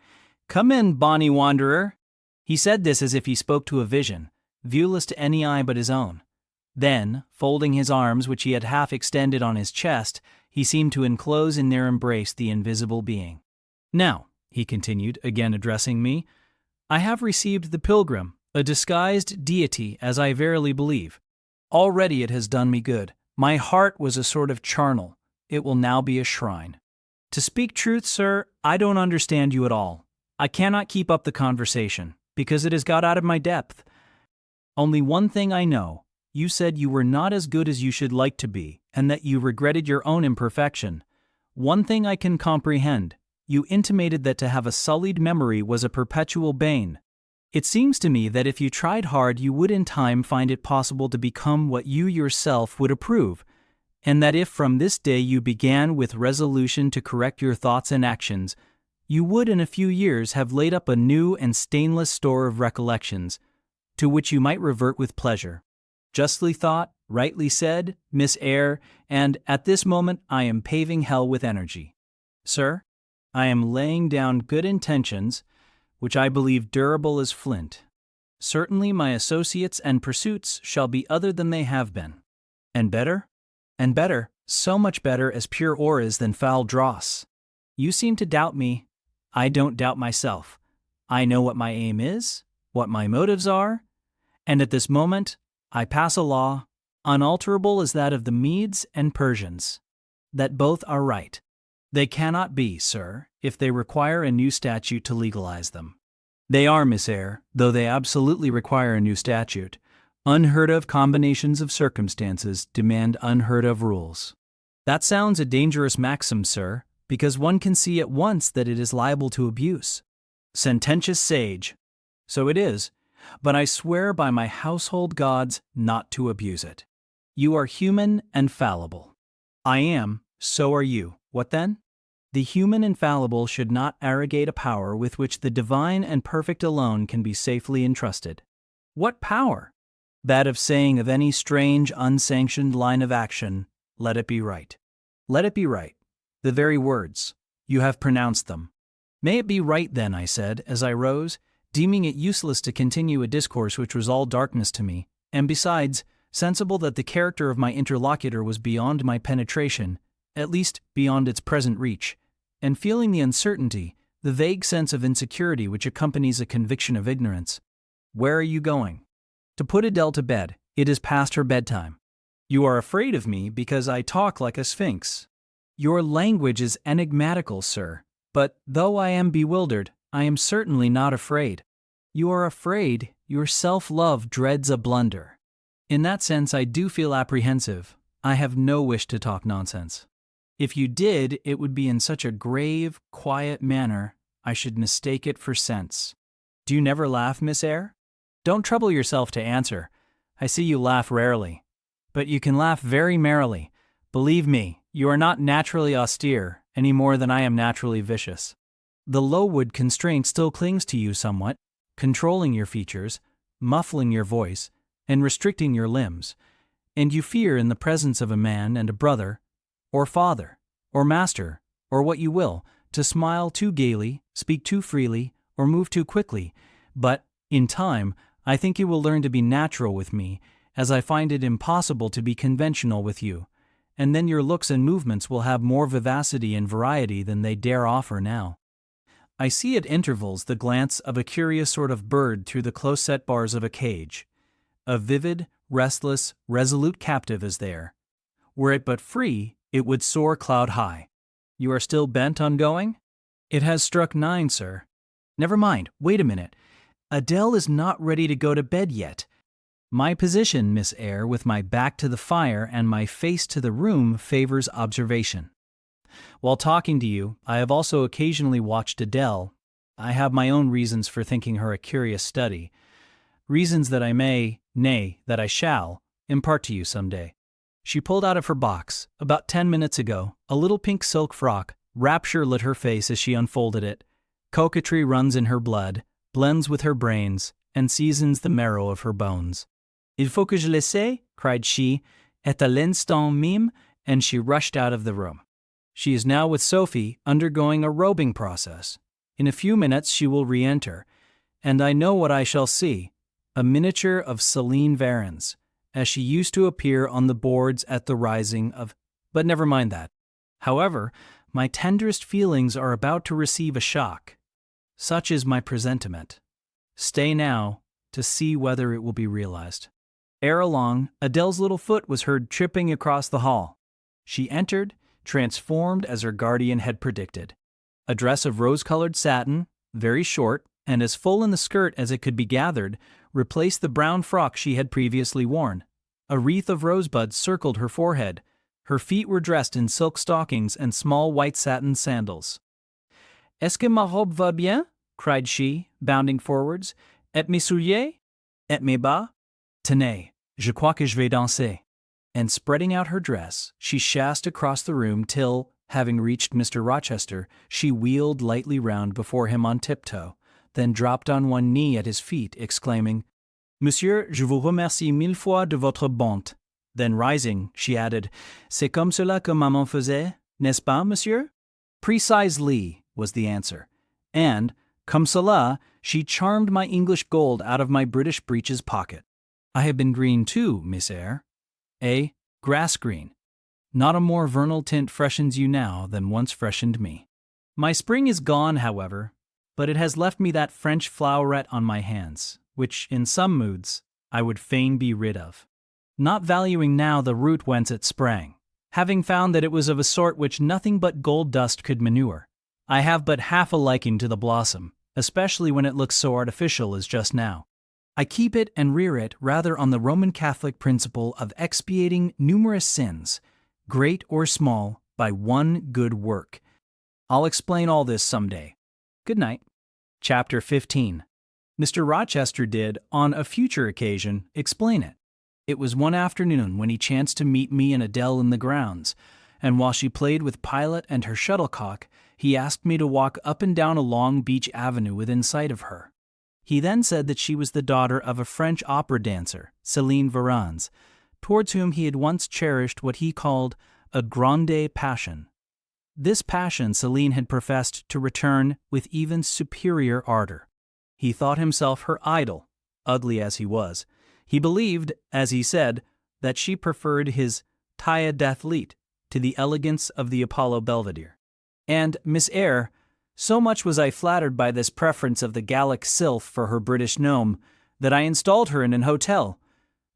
come in, bonny wanderer. He said this as if he spoke to a vision, viewless to any eye but his own. Then, folding his arms which he had half extended on his chest, he seemed to enclose in their embrace the invisible being. Now, he continued, again addressing me, I have received the pilgrim, a disguised deity, as I verily believe. Already it has done me good. My heart was a sort of charnel. It will now be a shrine. To speak truth, sir, I don't understand you at all. I cannot keep up the conversation, because it has got out of my depth. Only one thing I know. You said you were not as good as you should like to be, and that you regretted your own imperfection. One thing I can comprehend. You intimated that to have a sullied memory was a perpetual bane. It seems to me that if you tried hard you would in time find it possible to become what you yourself would approve, and that if from this day you began with resolution to correct your thoughts and actions, you would in a few years have laid up a new and stainless store of recollections, to which you might revert with pleasure. Justly thought, rightly said, Miss Eyre, and at this moment I am paving hell with energy. Sir, I am laying down good intentions, which I believe durable as flint. Certainly my associates and pursuits shall be other than they have been. And better? And better, so much better as pure ore is than foul dross. You seem to doubt me. I don't doubt myself. I know what my aim is, what my motives are, and at this moment I pass a law, unalterable as that of the Medes and Persians, that both are right. They cannot be, sir, if they require a new statute to legalize them. They are, Miss Eyre, though they absolutely require a new statute. Unheard-of combinations of circumstances demand unheard-of rules. That sounds a dangerous maxim, sir, because one can see at once that it is liable to abuse. Sententious sage. So it is, but I swear by my household gods not to abuse it. You are human and fallible. I am, so are you. What then? The human and fallible should not arrogate a power with which the divine and perfect alone can be safely entrusted. What power? That of saying of any strange, unsanctioned line of action, let it be right. Let it be right. The very words. You have pronounced them. May it be right then, I said, as I rose, deeming it useless to continue a discourse which was all darkness to me, and besides, sensible that the character of my interlocutor was beyond my penetration, at least beyond its present reach, and feeling the uncertainty, the vague sense of insecurity which accompanies a conviction of ignorance. Where are you going? To put Adele to bed. It is past her bedtime. You are afraid of me because I talk like a sphinx. Your language is enigmatical, sir, but though I am bewildered, I am certainly not afraid. You are afraid, your self-love dreads a blunder. In that sense I do feel apprehensive. I have no wish to talk nonsense. If you did, it would be in such a grave, quiet manner, I should mistake it for sense. Do you never laugh, Miss Eyre? Don't trouble yourself to answer. I see you laugh rarely. But you can laugh very merrily. Believe me, you are not naturally austere, any more than I am naturally vicious. The Lowood constraint still clings to you somewhat, controlling your features, muffling your voice, and restricting your limbs, and you fear in the presence of a man and a brother, or father, or master, or what you will, to smile too gaily, speak too freely, or move too quickly, but, in time, I think you will learn to be natural with me, as I find it impossible to be conventional with you, and then your looks and movements will have more vivacity and variety than they dare offer now. I see at intervals the glance of a curious sort of bird through the close-set bars of a cage. A vivid, restless, resolute captive is there. Were it but free, it would soar cloud-high. You are still bent on going? It has struck 9, sir. Never mind, wait a minute. Adele is not ready to go to bed yet. My position, Miss Eyre, with my back to the fire and my face to the room favors observation. While talking to you, I have also occasionally watched Adele. I have my own reasons for thinking her a curious study, reasons that I may, nay, that I shall, impart to you some day. She pulled out of her box, about 10 minutes ago, a little pink silk frock. Rapture lit her face as she unfolded it. Coquetry runs in her blood, blends with her brains, and seasons the marrow of her bones. Il faut que je l'essaie, cried she, et à l'instant même, and she rushed out of the room. She is now with Sophie, undergoing a robing process. In a few minutes she will re-enter, and I know what I shall see, a miniature of Céline Varens, as she used to appear on the boards at the rising of... But never mind that. However, my tenderest feelings are about to receive a shock. Such is my presentiment. Stay now, to see whether it will be realized. Ere long, Adele's little foot was heard tripping across the hall. She entered, transformed as her guardian had predicted. A dress of rose-colored satin, very short, and as full in the skirt as it could be gathered, replaced the brown frock she had previously worn. A wreath of rosebuds circled her forehead. Her feet were dressed in silk stockings and small white satin sandals. Est-ce que ma robe va bien? Cried she, bounding forwards. Et mes souliers? Et mes bas? Tenez, je crois que je vais danser. And spreading out her dress, she chassed across the room till, having reached Mr. Rochester, she wheeled lightly round before him on tiptoe, then dropped on one knee at his feet, exclaiming, Monsieur, je vous remercie mille fois de votre bonté. Then rising, she added, C'est comme cela que maman faisait, n'est-ce pas, monsieur? Precisely, was the answer. And, comme cela, she charmed my English gold out of my British breeches pocket. I have been green too, Miss Eyre. Grass green. Not a more vernal tint freshens you now than once freshened me. My spring is gone, however, but it has left me that French floweret on my hands, which, in some moods, I would fain be rid of, not valuing now the root whence it sprang, having found that it was of a sort which nothing but gold dust could manure. I have but half a liking to the blossom, especially when it looks so artificial as just now. I keep it and rear it rather on the Roman Catholic principle of expiating numerous sins, great or small, by one good work. I'll explain all this some day. Good night. Chapter 15. Mr. Rochester did, on a future occasion, explain it. It was one afternoon when he chanced to meet me and Adele in the grounds, and while she played with Pilot and her shuttlecock, he asked me to walk up and down a long beech avenue within sight of her. He then said that she was the daughter of a French opera dancer, Céline Varens, towards whom he had once cherished what he called a grande passion. This passion Céline had professed to return with even superior ardor. He thought himself her idol, ugly as he was. He believed, as he said, that she preferred his taille d'athlète to the elegance of the Apollo Belvedere. And Miss Eyre, so much was I flattered by this preference of the Gallic sylph for her British gnome, that I installed her in an hotel,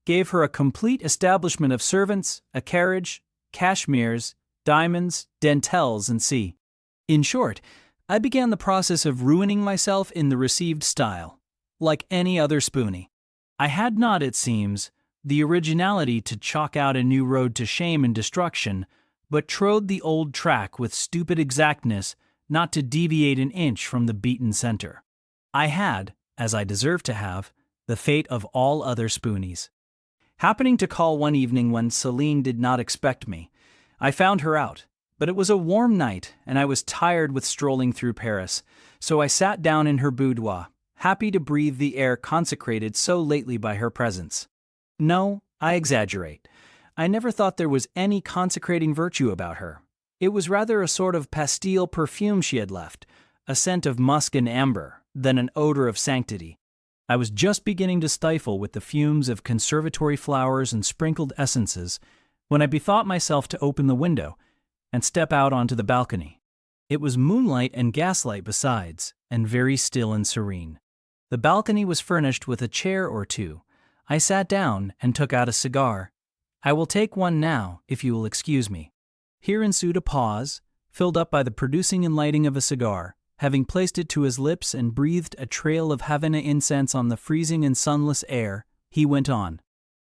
gave her a complete establishment of servants, a carriage, cashmeres, diamonds, dentelles, and see. In short, I began the process of ruining myself in the received style, like any other spoony. I had not, it seems, the originality to chalk out a new road to shame and destruction, but trode the old track with stupid exactness, not to deviate an inch from the beaten center. I had, as I deserved to have, The fate of all other spoonies. Happening to call one evening when Celine did not expect me, I found her out, but it was a warm night and I was tired with strolling through Paris, so I sat down in her boudoir, happy to breathe the air consecrated so lately by her presence. No, I exaggerate. I never thought there was any consecrating virtue about her. It was rather a sort of pastille perfume she had left, a scent of musk and amber, than an odor of sanctity. I was just beginning to stifle with the fumes of conservatory flowers and sprinkled essences when I bethought myself to open the window and step out onto the balcony. It was moonlight and gaslight besides, and very still and serene. The balcony was furnished with a chair or two. I sat down and took out a cigar. I will take one now, if you will excuse me. Here ensued a pause, filled up by the producing and lighting of a cigar. Having placed it to his lips and breathed a trail of Havana incense on the freezing and sunless air, he went on.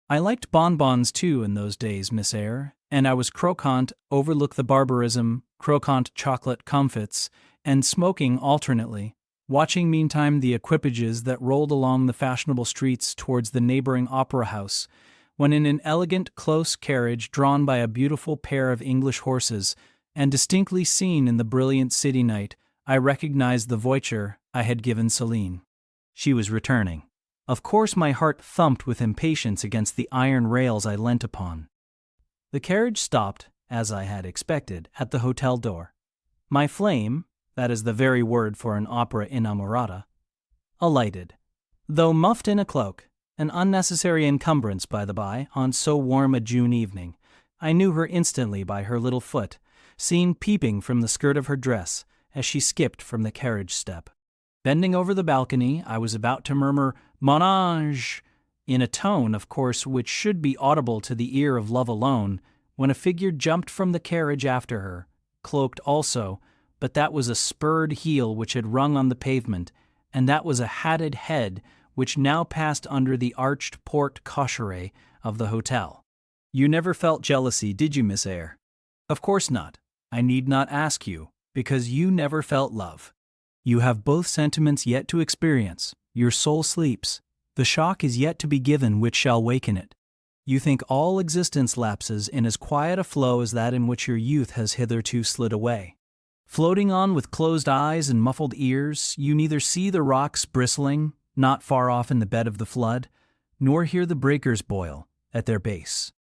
I liked bonbons too in those days, Miss Eyre, and I was croquant, overlook the barbarism, croquant chocolate comfits, and smoking alternately, watching meantime the equipages that rolled along the fashionable streets towards the neighboring opera house, when in an elegant close carriage drawn by a beautiful pair of English horses, and distinctly seen in the brilliant city night, I recognized the voiture I had given Celine. She was returning. Of course my heart thumped with impatience against the iron rails I leant upon. The carriage stopped, as I had expected, at the hotel door. My flame, that is the very word for an opera innamorata, alighted. Though muffed in a cloak, an unnecessary encumbrance by the by, on so warm a June evening, I knew her instantly by her little foot, seen peeping from the skirt of her dress, as she skipped from the carriage step. Bending over the balcony, I was about to murmur "Mon ange," in a tone, of course, which should be audible to the ear of love alone, when a figure jumped from the carriage after her, cloaked also, but that was a spurred heel which had rung on the pavement, and that was a hatted head which now passed under the arched porte cochere of the hotel. You never felt jealousy, did you, Miss Eyre? Of course not. I need not ask you, because you never felt love. You have both sentiments yet to experience. Your soul sleeps. The shock is yet to be given which shall waken it. You think all existence lapses in as quiet a flow as that in which your youth has hitherto slid away. Floating on with closed eyes and muffled ears, you neither see the rocks bristling, not far off in the bed of the flood, nor hear the breakers boil at their base.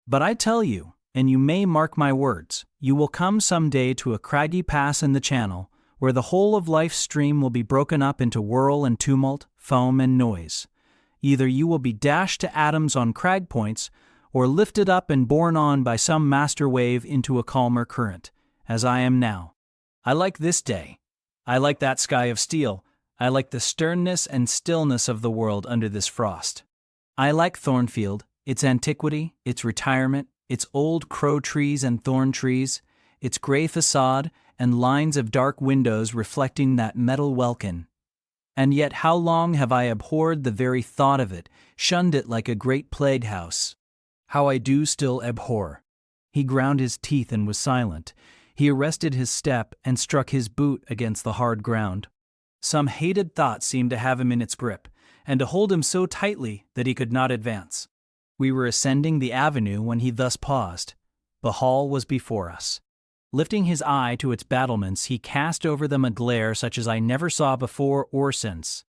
But I tell you, and you may mark my words, you will come some day to a craggy pass in the channel, where the whole of life's stream will be broken up into whirl and tumult, foam and noise. Either you will be dashed to atoms on crag points, or lifted up and borne on by some master wave into a calmer current, as I am now. I like this day. I like that sky of steel. I like the sternness and stillness of the world under this frost. I like Thornfield, its antiquity, its retirement, its old crow trees and thorn trees, its gray facade and lines of dark windows reflecting that metal welkin. And yet how long have I abhorred the very thought of it, shunned it like a great plague house. How I do still abhor. He ground his teeth and was silent. He arrested his step and struck his boot against the hard ground. Some hated thought seemed to have him in its grip, and to hold him so tightly that he could not advance. We were ascending the avenue when he thus paused. The hall was before us. Lifting his eye to its battlements, he cast over them a glare such as I never saw before or since.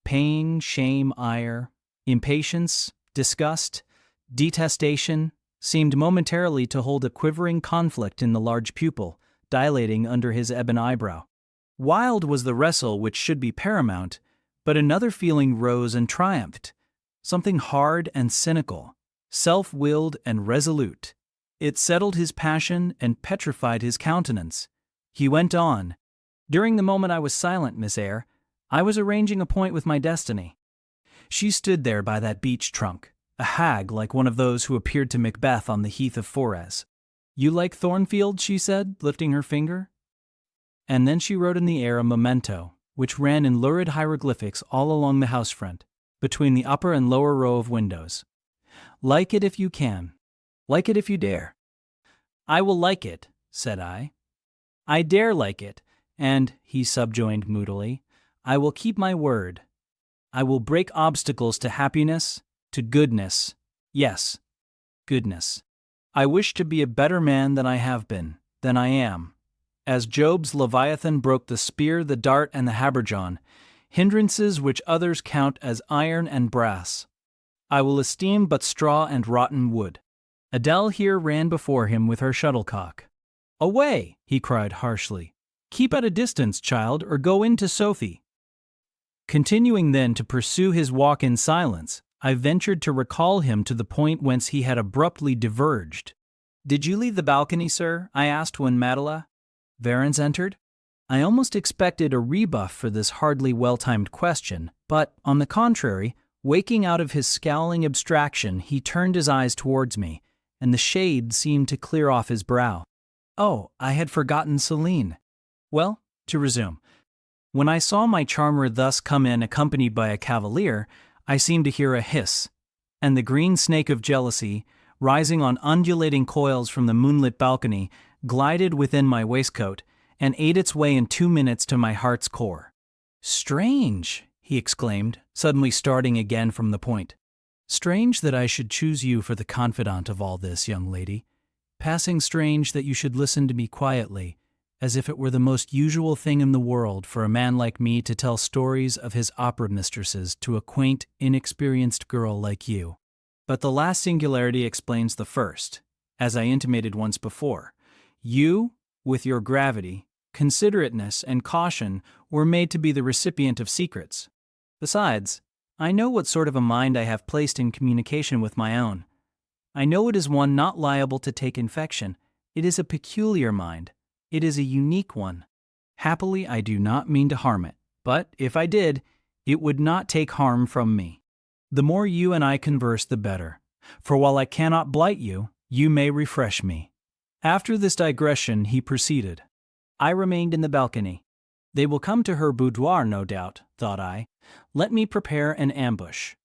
Pain, shame, ire, impatience, disgust, detestation seemed momentarily to hold a quivering conflict in the large pupil, dilating under his ebon eyebrow. Wild was the wrestle which should be paramount, but another feeling rose and triumphed, something hard and cynical, self-willed and resolute. It settled his passion and petrified his countenance. He went on. During the moment I was silent, Miss Eyre, I was arranging a point with my destiny. She stood there by that beech trunk, a hag like one of those who appeared to Macbeth on the heath of Forres. "You like Thornfield?" she said, lifting her finger. And then she wrote in the air a memento, which ran in lurid hieroglyphics all along the house front, between the upper and lower row of windows. "Like it if you can. Like it if you dare." "I will like it," said I. "I dare like it, and," he subjoined moodily, "I will keep my word." I will break obstacles to happiness, to goodness. Yes, goodness. I wish to be a better man than I have been, than I am. As Job's Leviathan broke the spear, the dart, and the habergeon, hindrances which others count as iron and brass, I will esteem but straw and rotten wood. Adele here ran before him with her shuttlecock. Away, he cried harshly. Keep at a distance, child, or go in to Sophie. Continuing then to pursue his walk in silence, I ventured to recall him to the point whence he had abruptly diverged. Did you leave the balcony, sir? I asked when Madela Varens entered. I almost expected a rebuff for this hardly well-timed question, but, on the contrary, waking out of his scowling abstraction, he turned his eyes towards me, and the shade seemed to clear off his brow. Oh, I had forgotten Celine. Well, to resume. When I saw my charmer thus come in accompanied by a cavalier, I seemed to hear a hiss, and the green snake of jealousy, rising on undulating coils from the moonlit balcony, glided within my waistcoat and ate its way in 2 minutes to my heart's core. Strange, he exclaimed, suddenly starting again from the point. Strange that I should choose you for the confidant of all this, young lady. Passing strange that you should listen to me quietly, as if it were the most usual thing in the world for a man like me to tell stories of his opera mistresses to a quaint, inexperienced girl like you. But the last singularity explains the first. As I intimated once before, you, with your gravity, considerateness, and caution, were made to be the recipient of secrets. Besides, I know what sort of a mind I have placed in communication with my own. I know it is one not liable to take infection. It is a peculiar mind. It is a unique one. Happily, I do not mean to harm it, but if I did, it would not take harm from me. The more you and I converse, the better, for while I cannot blight you, you may refresh me. After this digression, he proceeded. I remained in the balcony. They will come to her boudoir, no doubt, thought I. Let me prepare an ambush.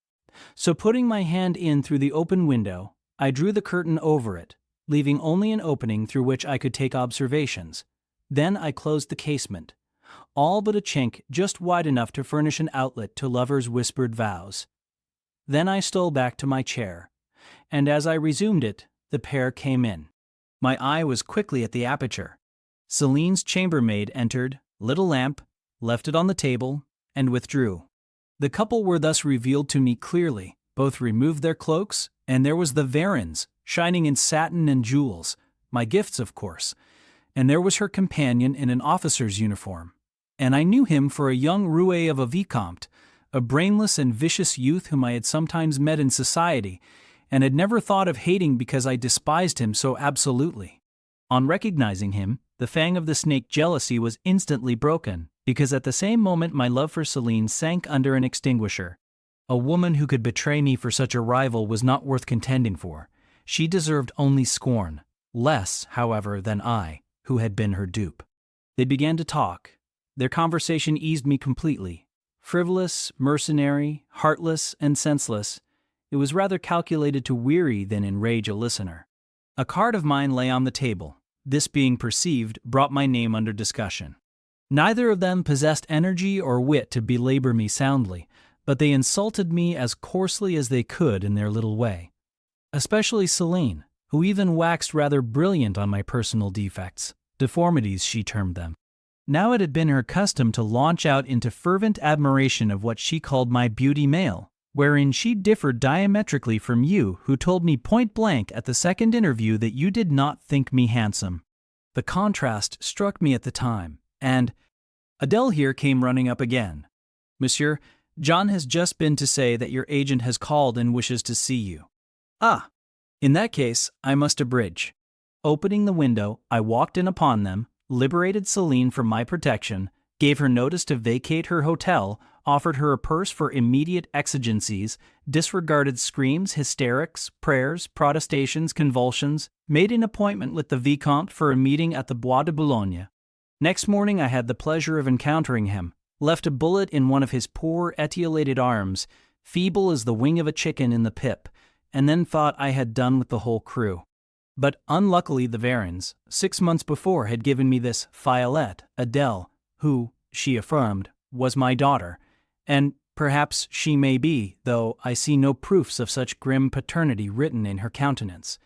So putting my hand in through the open window, I drew the curtain over it, leaving only an opening through which I could take observations. Then I closed the casement, all but a chink just wide enough to furnish an outlet to lovers' whispered vows. Then I stole back to my chair, and as I resumed it, the pair came in. My eye was quickly at the aperture. Celine's chambermaid entered, lit a lamp, left it on the table, and withdrew. The couple were thus revealed to me clearly. Both removed their cloaks, and there was the Varens, shining in satin and jewels, my gifts, of course, and there was her companion in an officer's uniform. And I knew him for a young roué of a vicomte, a brainless and vicious youth whom I had sometimes met in society, and had never thought of hating because I despised him so absolutely. On recognizing him, the fang of the snake jealousy was instantly broken, because at the same moment my love for Celine sank under an extinguisher. A woman who could betray me for such a rival was not worth contending for. She deserved only scorn, less, however, than I, who had been her dupe. They began to talk. Their conversation eased me completely. Frivolous, mercenary, heartless, and senseless, it was rather calculated to weary than enrage a listener. A card of mine lay on the table. This being perceived, brought my name under discussion. Neither of them possessed energy or wit to belabor me soundly, but they insulted me as coarsely as they could in their little way. Especially Celine, who even waxed rather brilliant on my personal defects, deformities she termed them. Now it had been her custom to launch out into fervent admiration of what she called my beauty male, wherein she differed diametrically from you, who told me point blank at the second interview that you did not think me handsome. The contrast struck me at the time, and Adele here came running up again. Monsieur, John has just been to say that your agent has called and wishes to see you. Ah, in that case, I must abridge. Opening the window, I walked in upon them, liberated Celine from my protection, gave her notice to vacate her hotel, offered her a purse for immediate exigencies, disregarded screams, hysterics, prayers, protestations, convulsions, made an appointment with the Vicomte for a meeting at the Bois de Boulogne. Next morning I had the pleasure of encountering him, left a bullet in one of his poor etiolated arms, feeble as the wing of a chicken in the pip, and then thought I had done with the whole crew. But unluckily the Varens, 6 months before, had given me this Violette, Adele, who, she affirmed, was my daughter, and Perhaps she may be, though I see no proofs of such grim paternity written in her countenance.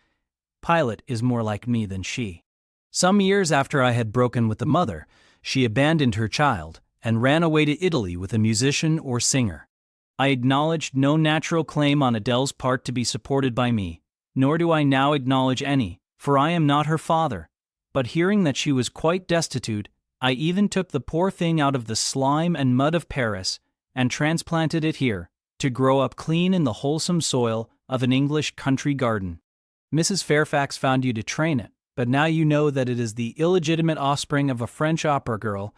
Pilot is more like me than she. Some years after I had broken with the mother, she abandoned her child and ran away to Italy with a musician or singer. I acknowledged no natural claim on Adele's part to be supported by me, nor do I now acknowledge any, for I am not her father. But hearing that she was quite destitute, I even took the poor thing out of the slime and mud of Paris and transplanted it here, to grow up clean in the wholesome soil of an English country garden. Mrs. Fairfax found you to train it, but now you know that it is the illegitimate offspring of a French opera girl.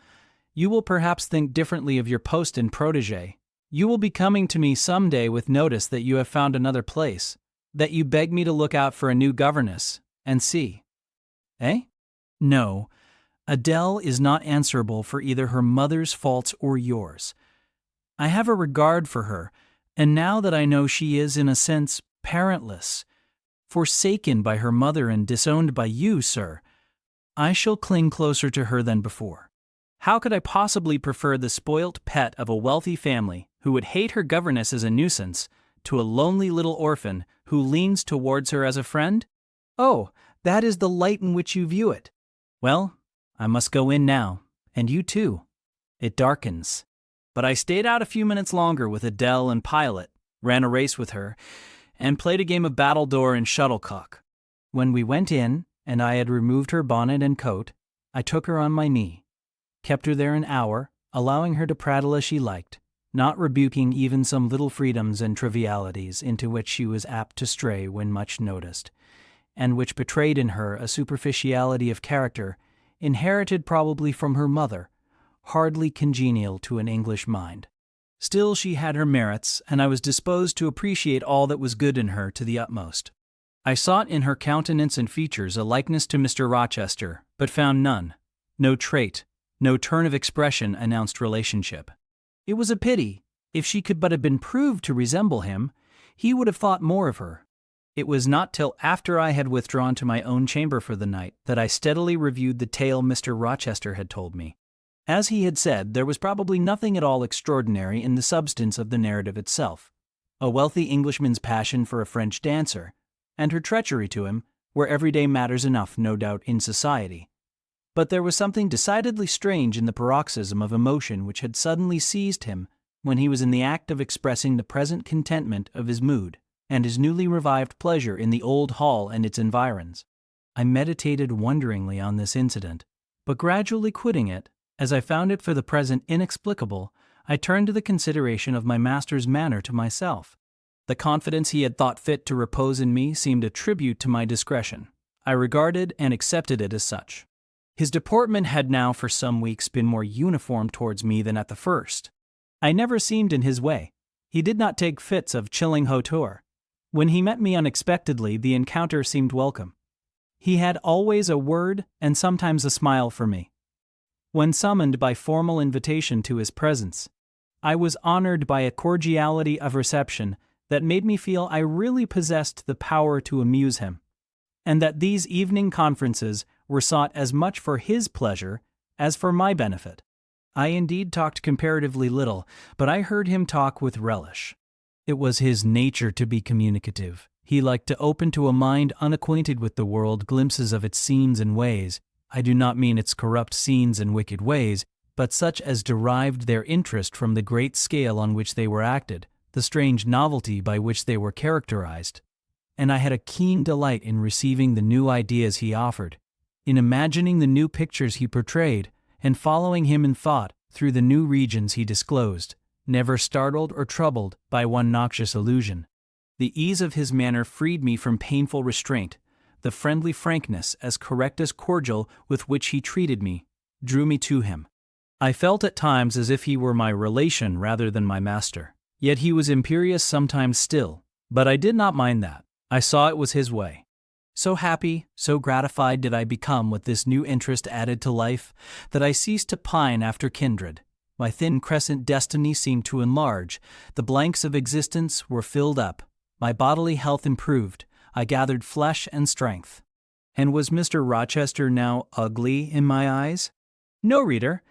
You will perhaps think differently of your post in protégé. You will be coming to me some day with notice that you have found another place, that you beg me to look out for a new governess, and see. Eh? No, Adele is not answerable for either her mother's faults or yours. I have a regard for her, and now that I know she is, in a sense, parentless, forsaken by her mother and disowned by you, sir, I shall cling closer to her than before. How could I possibly prefer the spoilt pet of a wealthy family who would hate her governess as a nuisance to a lonely little orphan who leans towards her as a friend? Oh, that is the light in which you view it. Well, I must go in now, and you too. It darkens. But I stayed out a few minutes longer with Adele and Pilot, ran a race with her, and played a game of battledore and shuttlecock. When we went in, and I had removed her bonnet and coat, I took her on my knee, kept her there an hour, allowing her to prattle as she liked, not rebuking even some little freedoms and trivialities into which she was apt to stray when much noticed, and which betrayed in her a superficiality of character inherited probably from her mother, hardly congenial to an English mind. Still, she had her merits, and I was disposed to appreciate all that was good in her to the utmost. I sought in her countenance and features a likeness to Mr. Rochester, but found none. No trait, no turn of expression announced relationship. It was a pity. If she could but have been proved to resemble him, he would have thought more of her. It was not till after I had withdrawn to my own chamber for the night that I steadily reviewed the tale Mr. Rochester had told me. As he had said, there was probably nothing at all extraordinary in the substance of the narrative itself. A wealthy Englishman's passion for a French dancer, and her treachery to him, were everyday matters enough, no doubt, in society. But there was something decidedly strange in the paroxysm of emotion which had suddenly seized him when he was in the act of expressing the present contentment of his mood and his newly revived pleasure in the old hall and its environs. I meditated wonderingly on this incident, but gradually quitting it, as I found it for the present inexplicable, I turned to the consideration of my master's manner to myself. The confidence he had thought fit to repose in me seemed a tribute to my discretion. I regarded and accepted it as such. His deportment had now for some weeks been more uniform towards me than at the first. I never seemed in his way. He did not take fits of chilling hauteur. When he met me unexpectedly, the encounter seemed welcome. He had always a word and sometimes a smile for me. When summoned by formal invitation to his presence, I was honored by a cordiality of reception that made me feel I really possessed the power to amuse him, and that these evening conferences were sought as much for his pleasure as for my benefit. I indeed talked comparatively little, but I heard him talk with relish. It was his nature to be communicative. He liked to open to a mind unacquainted with the world glimpses of its scenes and ways. I do not mean its corrupt scenes and wicked ways, but such as derived their interest from the great scale on which they were acted, the strange novelty by which they were characterized. And I had a keen delight in receiving the new ideas he offered, in imagining the new pictures he portrayed, and following him in thought through the new regions he disclosed, never startled or troubled by one noxious illusion. The ease of his manner freed me from painful restraint. The friendly frankness, as correct as cordial, with which he treated me, drew me to him. I felt at times as if he were my relation rather than my master. Yet he was imperious sometimes still, but I did not mind that. I saw it was his way. So happy, so gratified did I become with this new interest added to life, that I ceased to pine after kindred. My thin crescent destiny seemed to enlarge. The blanks of existence were filled up. My bodily health improved. I gathered flesh and strength. And was Mr. Rochester now ugly in my eyes? No, reader.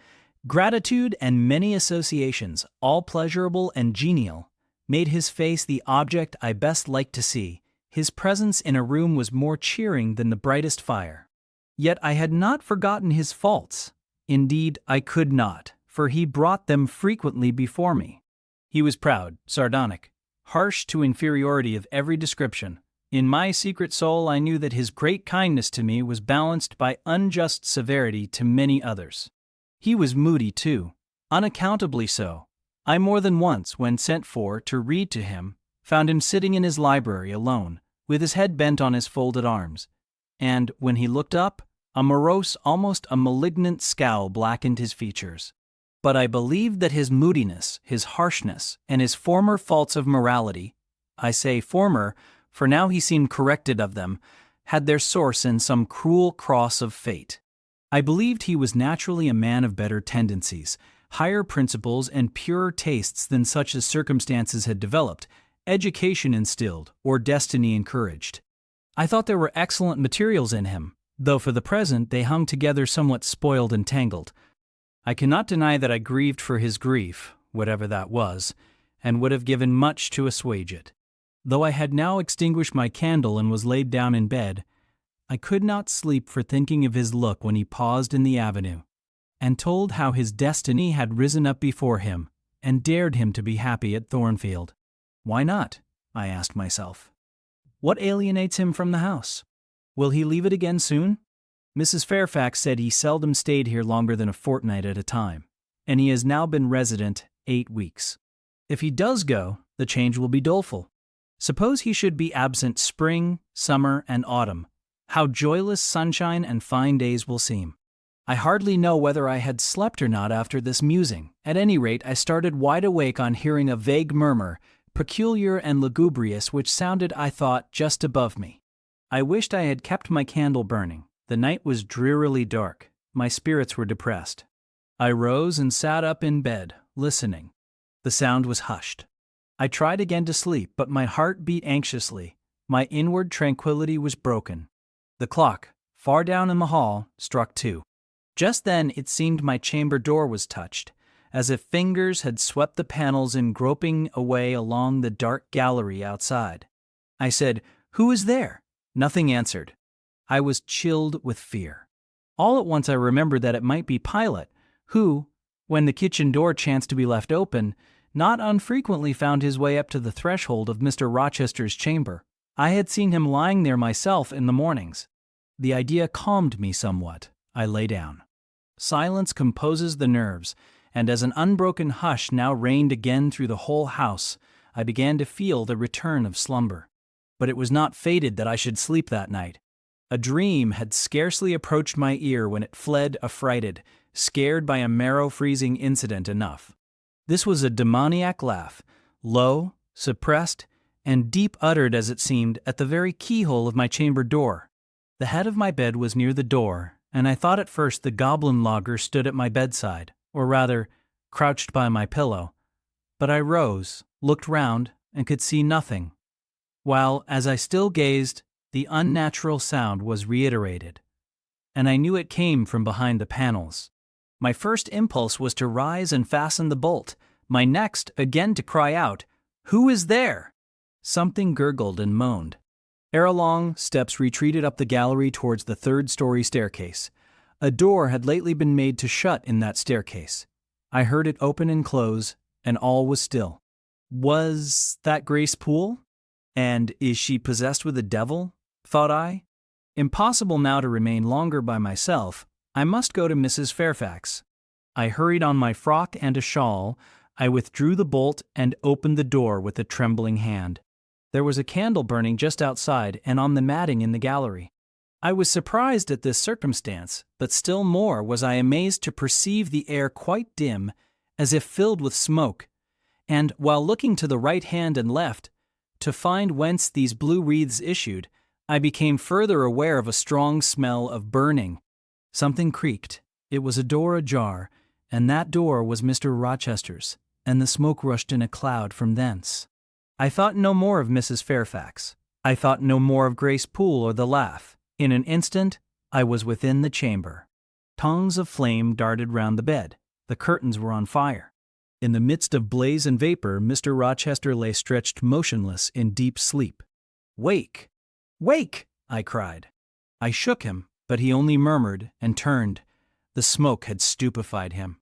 Gratitude and many associations, all pleasurable and genial, made his face the object I best liked to see. His presence in a room was more cheering than the brightest fire. Yet I had not forgotten his faults. Indeed, I could not, for he brought them frequently before me. He was proud, sardonic, harsh to inferiority of every description. In my secret soul I knew that his great kindness to me was balanced by unjust severity to many others. He was moody too, unaccountably so. I more than once, when sent for to read to him, found him sitting in his library alone, with his head bent on his folded arms. And, when he looked up, a morose, almost a malignant scowl blackened his features. But I believed that his moodiness, his harshness, and his former faults of morality, I say former, for now he seemed corrected of them, had their source in some cruel cross of fate. I believed he was naturally a man of better tendencies, higher principles and purer tastes than such as circumstances had developed, education instilled, or destiny encouraged. I thought there were excellent materials in him, though for the present they hung together somewhat spoiled and tangled. I cannot deny that I grieved for his grief, whatever that was, and would have given much to assuage it. Though I had now extinguished my candle and was laid down in bed, I could not sleep for thinking of his look when he paused in the avenue, and told how his destiny had risen up before him, and dared him to be happy at Thornfield. Why not? I asked myself. What alienates him from the house? Will he leave it again soon? Mrs. Fairfax said he seldom stayed here longer than a fortnight at a time, and he has now been resident 8 weeks. If he does go, the change will be doleful. Suppose he should be absent spring, summer, and autumn. How joyless sunshine and fine days will seem. I hardly know whether I had slept or not after this musing. At any rate, I started wide awake on hearing a vague murmur, peculiar and lugubrious, which sounded, I thought, just above me. I wished I had kept my candle burning. The night was drearily dark. My spirits were depressed. I rose and sat up in bed, listening. The sound was hushed. I tried again to sleep, but my heart beat anxiously. My inward tranquility was broken. The clock, far down in the hall, struck 2. Just then it seemed my chamber door was touched, as if fingers had swept the panels in groping away along the dark gallery outside. I said, "Who is there?" Nothing answered. I was chilled with fear. All at once I remembered that it might be Pilot, who, when the kitchen door chanced to be left open, not unfrequently found his way up to the threshold of Mr. Rochester's chamber. I had seen him lying there myself in the mornings. The idea calmed me somewhat. I lay down. Silence composes the nerves, and as an unbroken hush now reigned again through the whole house, I began to feel the return of slumber. But it was not fated that I should sleep that night. A dream had scarcely approached my ear when it fled affrighted, scared by a marrow-freezing incident enough. This was a demoniac laugh, low, suppressed, and deep-uttered as it seemed at the very keyhole of my chamber door. The head of my bed was near the door, and I thought at first the goblin logger stood at my bedside, or rather, crouched by my pillow. But I rose, looked round, and could see nothing, while, as I still gazed, the unnatural sound was reiterated, and I knew it came from behind the panels. My first impulse was to rise and fasten the bolt, my next again to cry out, "Who is there?" Something gurgled and moaned. Ere long, steps retreated up the gallery towards the 3rd-story staircase. A door had lately been made to shut in that staircase. I heard it open and close, and all was still. Was that Grace Poole? And is she possessed with a devil? Thought I. Impossible now to remain longer by myself. I must go to Mrs. Fairfax. I hurried on my frock and a shawl. I withdrew the bolt and opened the door with a trembling hand. There was a candle burning just outside and on the matting in the gallery. I was surprised at this circumstance, but still more was I amazed to perceive the air quite dim, as if filled with smoke, and, while looking to the right hand and left, to find whence these blue wreaths issued, I became further aware of a strong smell of burning. Something creaked. It was a door ajar, and that door was Mr. Rochester's, and the smoke rushed in a cloud from thence. I thought no more of Mrs. Fairfax. I thought no more of Grace Poole or the laugh. In an instant, I was within the chamber. Tongues of flame darted round the bed. The curtains were on fire. In the midst of blaze and vapor, Mr. Rochester lay stretched motionless in deep sleep. "Wake! Wake!" I cried. I shook him, but he only murmured and turned. The smoke had stupefied him.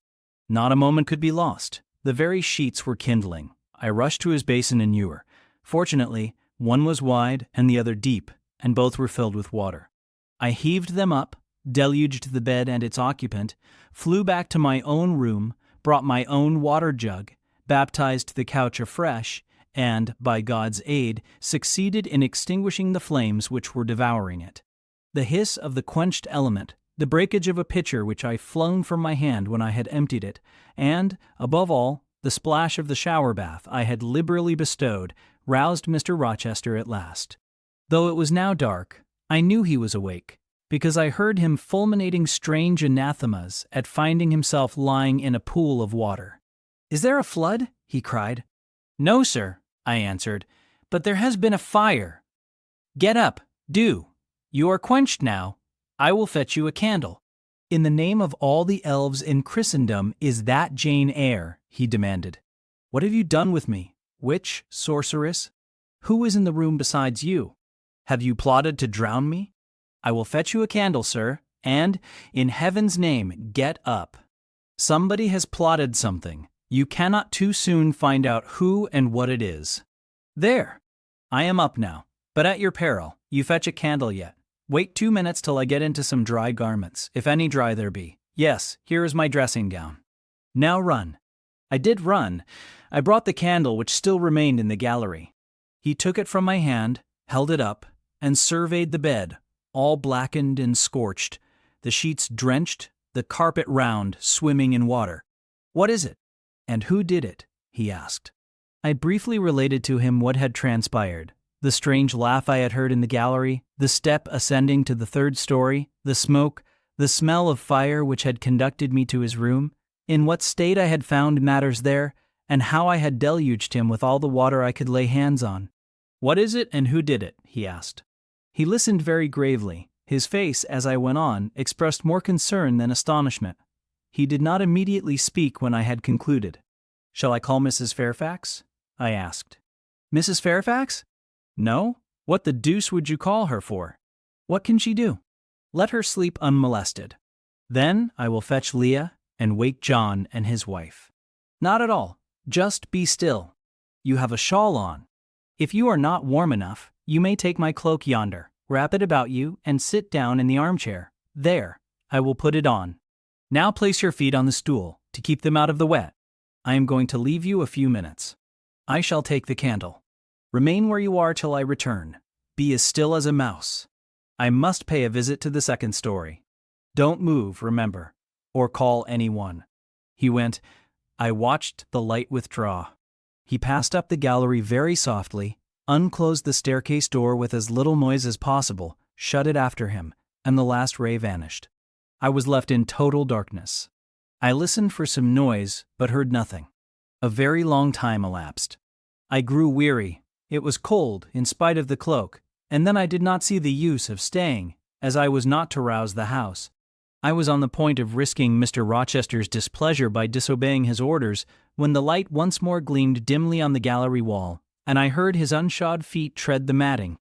Not a moment could be lost. The very sheets were kindling. I rushed to his basin and ewer. Fortunately, one was wide and the other deep, and both were filled with water. I heaved them up, deluged the bed and its occupant, flew back to my own room, brought my own water jug, baptized the couch afresh, and, by God's aid, succeeded in extinguishing the flames which were devouring it. The hiss of the quenched element, the breakage of a pitcher which I flung from my hand when I had emptied it, and, above all, the splash of the shower bath I had liberally bestowed, roused Mr. Rochester at last. Though it was now dark, I knew he was awake, because I heard him fulminating strange anathemas at finding himself lying in a pool of water. "Is there a flood?" he cried. "No, sir," I answered, "but there has been a fire." "Get up, do. You are quenched now. I will fetch you a candle." "In the name of all the elves in Christendom, is that Jane Eyre?" he demanded. "What have you done with me? Witch, sorceress? Who is in the room besides you? Have you plotted to drown me? I will fetch you a candle, sir, and, in heaven's name, get up. Somebody has plotted something. You cannot too soon find out who and what it is. There! I am up now, but at your peril, you fetch a candle yet. Wait 2 minutes till I get into some dry garments, if any dry there be. Yes, here is my dressing gown. Now run." I did run. I brought the candle which still remained in the gallery. He took it from my hand, held it up, and surveyed the bed, all blackened and scorched, the sheets drenched, the carpet round, swimming in water. "What is it? And who did it?" he asked. I briefly related to him what had transpired, the strange laugh I had heard in the gallery, the step ascending to the 3rd story, the smoke, the smell of fire which had conducted me to his room, in what state I had found matters there, and how I had deluged him with all the water I could lay hands on. "What is it and who did it?" he asked. He listened very gravely. His face, as I went on, expressed more concern than astonishment. He did not immediately speak when I had concluded. "Shall I call Mrs. Fairfax?" I asked. "Mrs. Fairfax? No? What the deuce would you call her for? What can she do? Let her sleep unmolested. Then I will fetch Leah and wake John and his wife." "Not at all. Just be still. You have a shawl on. If you are not warm enough, you may take my cloak yonder, wrap it about you, and sit down in the armchair. There, I will put it on. Now place your feet on the stool, to keep them out of the wet. I am going to leave you a few minutes. I shall take the candle. Remain where you are till I return. Be as still as a mouse. I must pay a visit to the 2nd story. Don't move, remember, or call anyone." He went. I watched the light withdraw. He passed up the gallery very softly, unclosed the staircase door with as little noise as possible, shut it after him, and the last ray vanished. I was left in total darkness. I listened for some noise, but heard nothing. A very long time elapsed. I grew weary. It was cold, in spite of the cloak, and then I did not see the use of staying, as I was not to rouse the house. I was on the point of risking Mr. Rochester's displeasure by disobeying his orders, when the light once more gleamed dimly on the gallery wall, and I heard his unshod feet tread the matting.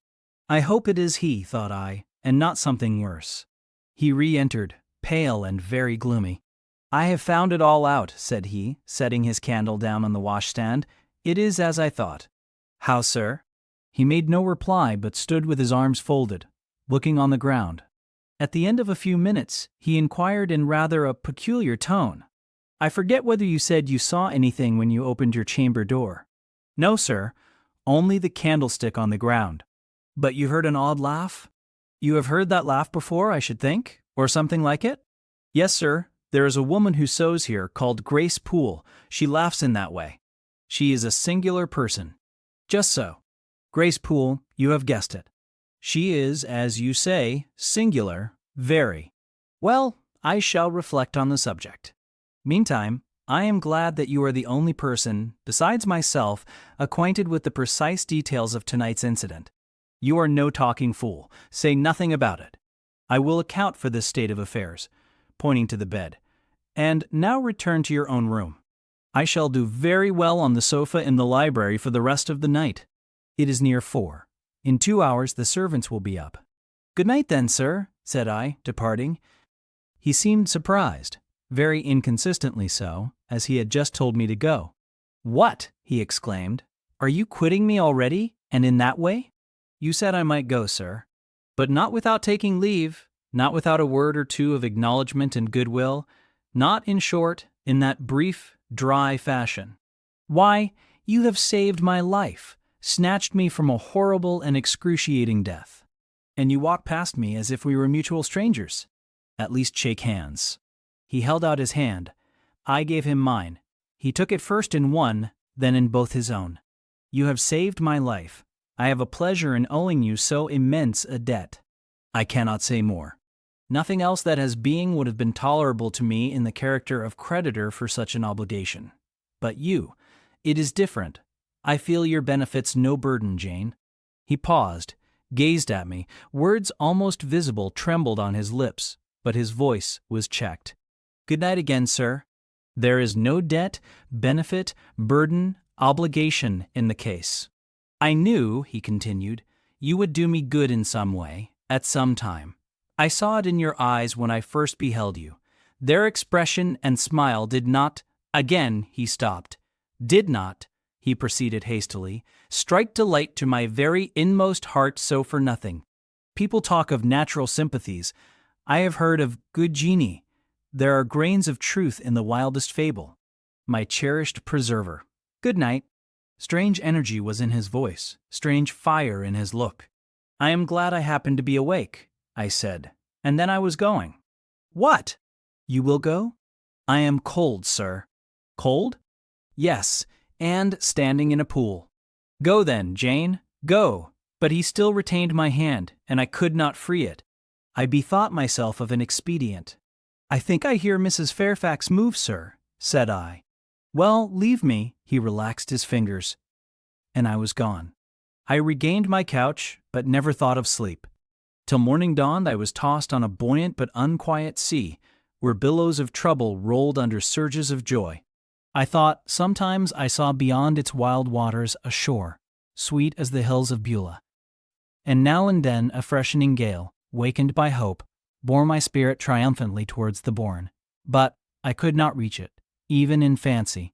I hope it is he, thought I, and not something worse. He re-entered, pale and very gloomy. "I have found it all out," said he, setting his candle down on the washstand. "It is as I thought." "How, sir?" He made no reply, but stood with his arms folded, looking on the ground. At the end of a few minutes, he inquired in rather a peculiar tone, "I forget whether you said you saw anything when you opened your chamber door." "No, sir, only the candlestick on the ground." "But you heard an odd laugh?" "You have heard that laugh before, I should think, or something like it?" "Yes, sir. There is a woman who sews here, called Grace Poole. She laughs in that way. She is a singular person." "Just so. Grace Poole, you have guessed it. She is, as you say, singular, very. Well, I shall reflect on the subject. Meantime, I am glad that you are the only person, besides myself, acquainted with the precise details of tonight's incident. You are no talking fool. Say nothing about it. I will account for this state of affairs," pointing to the bed, And now return to your own room. I shall do very well on the sofa in the library for the rest of the night. It is near 4. In 2 hours the servants will be up. Good night then, sir, said I, departing. He seemed surprised, very inconsistently so, as he had just told me to go. What? He exclaimed. Are you quitting me already, and in that way? You said I might go, sir. But not without taking leave, not without a word or two of acknowledgment and goodwill, not, in short, in that brief, dry fashion. Why, you have saved my life, snatched me from a horrible and excruciating death. And you walk past me as if we were mutual strangers. At least shake hands. He held out his hand. I gave him mine. He took it first in one, then in both his own. You have saved my life. I have a pleasure in owing you so immense a debt. I cannot say more. Nothing else that has being would have been tolerable to me in the character of creditor for such an obligation. But you, it is different. I feel your benefits no burden, Jane. He paused, gazed at me. Words almost visible trembled on his lips, but his voice was checked. Good night again, sir. There is no debt, benefit, burden, obligation in the case. I knew, he continued, you would do me good in some way, at some time. I saw it in your eyes when I first beheld you. Their expression and smile did not, again he stopped, did not, he proceeded hastily, strike delight to my very inmost heart so for nothing. People talk of natural sympathies. I have heard of good genii. There are grains of truth in the wildest fable. My cherished preserver. Good night. Strange energy was in his voice, strange fire in his look. I am glad I happened to be awake, I said, and then I was going. What? You will go? I am cold, sir. Cold? Yes, and standing in a pool. Go then, Jane, go. But he still retained my hand, and I could not free it. I bethought myself of an expedient. I think I hear Mrs. Fairfax move, sir, said I. Well, leave me. He relaxed his fingers, and I was gone. I regained my couch, but never thought of sleep. Till morning dawned, I was tossed on a buoyant but unquiet sea, where billows of trouble rolled under surges of joy. I thought sometimes I saw beyond its wild waters a shore, sweet as the hills of Beulah. And now and then a freshening gale, wakened by hope, bore my spirit triumphantly towards the bourne. But I could not reach it, even in fancy.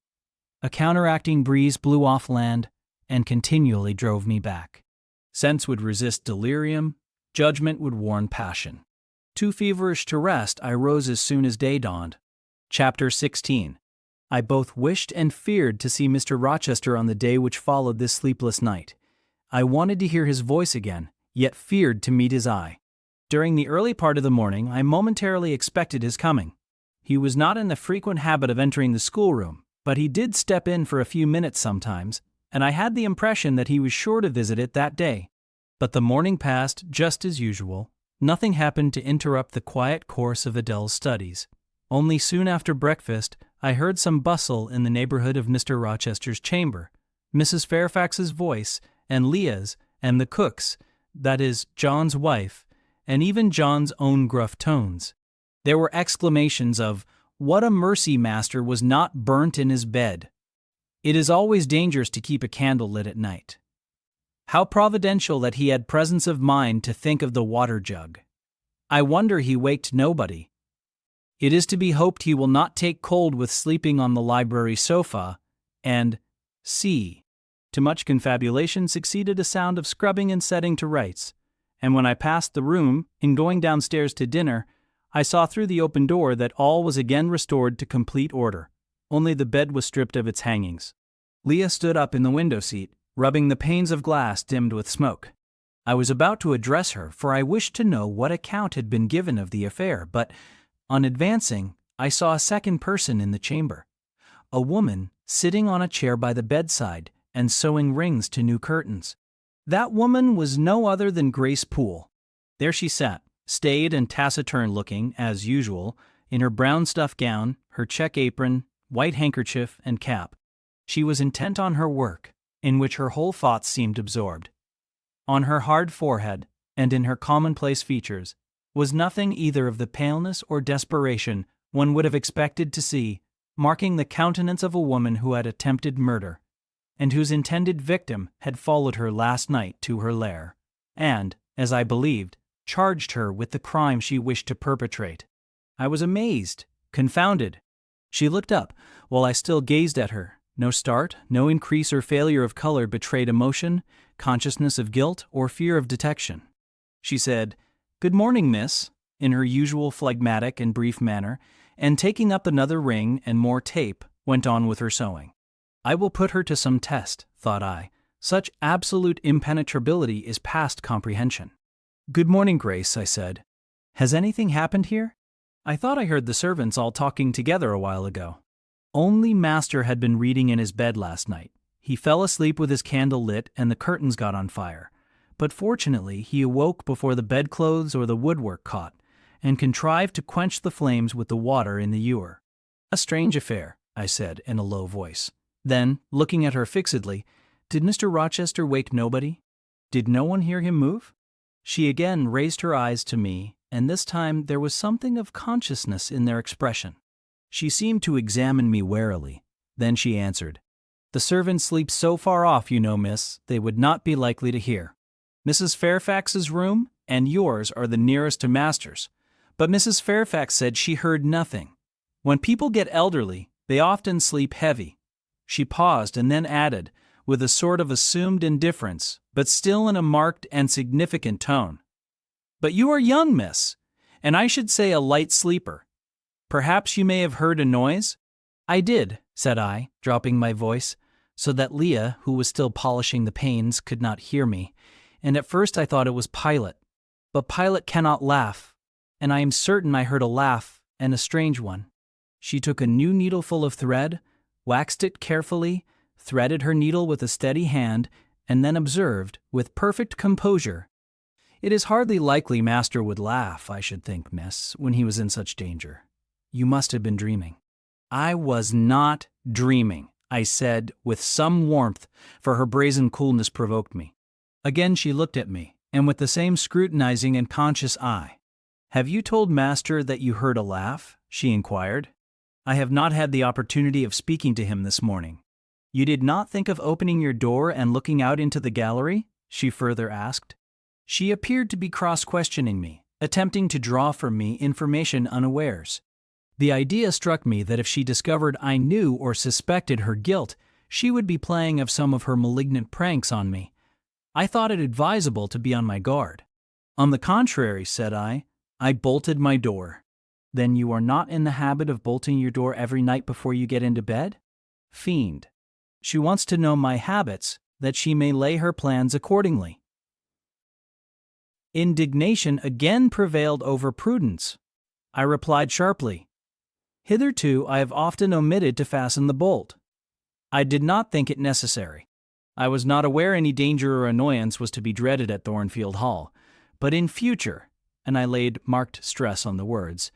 A counteracting breeze blew off land and continually drove me back. Sense would resist delirium, judgment would warn passion. Too feverish to rest, I rose as soon as day dawned. Chapter 16. I both wished and feared to see Mr. Rochester on the day which followed this sleepless night. I wanted to hear his voice again, yet feared to meet his eye. During the early part of the morning, I momentarily expected his coming. He was not in the frequent habit of entering the schoolroom, but he did step in for a few minutes sometimes, and I had the impression that he was sure to visit it that day. But the morning passed just as usual. Nothing happened to interrupt the quiet course of Adele's studies. Only soon after breakfast, I heard some bustle in the neighborhood of Mr. Rochester's chamber. Mrs. Fairfax's voice, and Leah's, and the cook's, that is, John's wife, and even John's own gruff tones. There were exclamations of, "What a mercy master was not burnt in his bed!" It is always dangerous to keep a candle lit at night. How providential that he had presence of mind to think of the water jug. I wonder he waked nobody. It is to be hoped he will not take cold with sleeping on the library sofa, and see. To much confabulation succeeded a sound of scrubbing and setting to rights, and when I passed the room, in going downstairs to dinner, I saw through the open door that all was again restored to complete order, only the bed was stripped of its hangings. Leah stood up in the window seat, rubbing the panes of glass dimmed with smoke. I was about to address her, for I wished to know what account had been given of the affair, but, on advancing, I saw a second person in the chamber. A woman sitting on a chair by the bedside and sewing rings to new curtains. That woman was no other than Grace Poole. There she sat, staid and taciturn looking, as usual, in her brown stuff gown, her check apron, white handkerchief, and cap. She was intent on her work, in which her whole thoughts seemed absorbed. On her hard forehead, and in her commonplace features, was nothing either of the paleness or desperation one would have expected to see, marking the countenance of a woman who had attempted murder, and whose intended victim had followed her last night to her lair, and, as I believed, charged her with the crime she wished to perpetrate. I was amazed, confounded. She looked up, while I still gazed at her. No start, no increase or failure of color betrayed emotion, consciousness of guilt, or fear of detection. She said, "Good morning, miss," in her usual phlegmatic and brief manner, and taking up another ring and more tape, went on with her sewing. I will put her to some test, thought I. Such absolute impenetrability is past comprehension. "Good morning, Grace," I said. "Has anything happened here? I thought I heard the servants all talking together a while ago." Only Master had been reading in his bed last night. He fell asleep with his candle lit and the curtains got on fire. But fortunately he awoke before the bedclothes or the woodwork caught, and contrived to quench the flames with the water in the ewer. "A strange affair," I said in a low voice. Then, looking at her fixedly, "Did Mr. Rochester wake nobody? Did no one hear him move?" She again raised her eyes to me, and this time there was something of consciousness in their expression. She seemed to examine me warily. Then she answered, "The servants sleep so far off, you know, miss, they would not be likely to hear. Mrs. Fairfax's room and yours are the nearest to Master's, but Mrs. Fairfax said she heard nothing. When people get elderly, they often sleep heavy." She paused and then added, with a sort of assumed indifference, but still in a marked and significant tone, "But you are young, miss, and I should say a light sleeper. Perhaps you may have heard a noise?" "I did," said I, dropping my voice, so that Leah, who was still polishing the panes, could not hear me, and at first I thought it was Pilot. But Pilot cannot laugh, and I am certain I heard a laugh, and a strange one. She took a new needleful of thread, waxed it carefully, threaded her needle with a steady hand, and then observed, with perfect composure, "It is hardly likely Master would laugh, I should think, miss, when he was in such danger. You must have been dreaming." "I was not dreaming," I said with some warmth, for her brazen coolness provoked me. Again she looked at me, and with the same scrutinizing and conscious eye. "Have you told Master that you heard a laugh?" she inquired. "I have not had the opportunity of speaking to him this morning." "You did not think of opening your door and looking out into the gallery?" she further asked. She appeared to be cross-questioning me, attempting to draw from me information unawares. The idea struck me that if she discovered I knew or suspected her guilt, she would be playing of some of her malignant pranks on me. I thought it advisable to be on my guard. "On the contrary," said I bolted my door." "Then you are not in the habit of bolting your door every night before you get into bed?" Fiend. She wants to know my habits, that she may lay her plans accordingly. Indignation again prevailed over prudence. I replied sharply, "Hitherto I have often omitted to fasten the bolt. I did not think it necessary. I was not aware any danger or annoyance was to be dreaded at Thornfield Hall, but in future," and I laid marked stress on the words,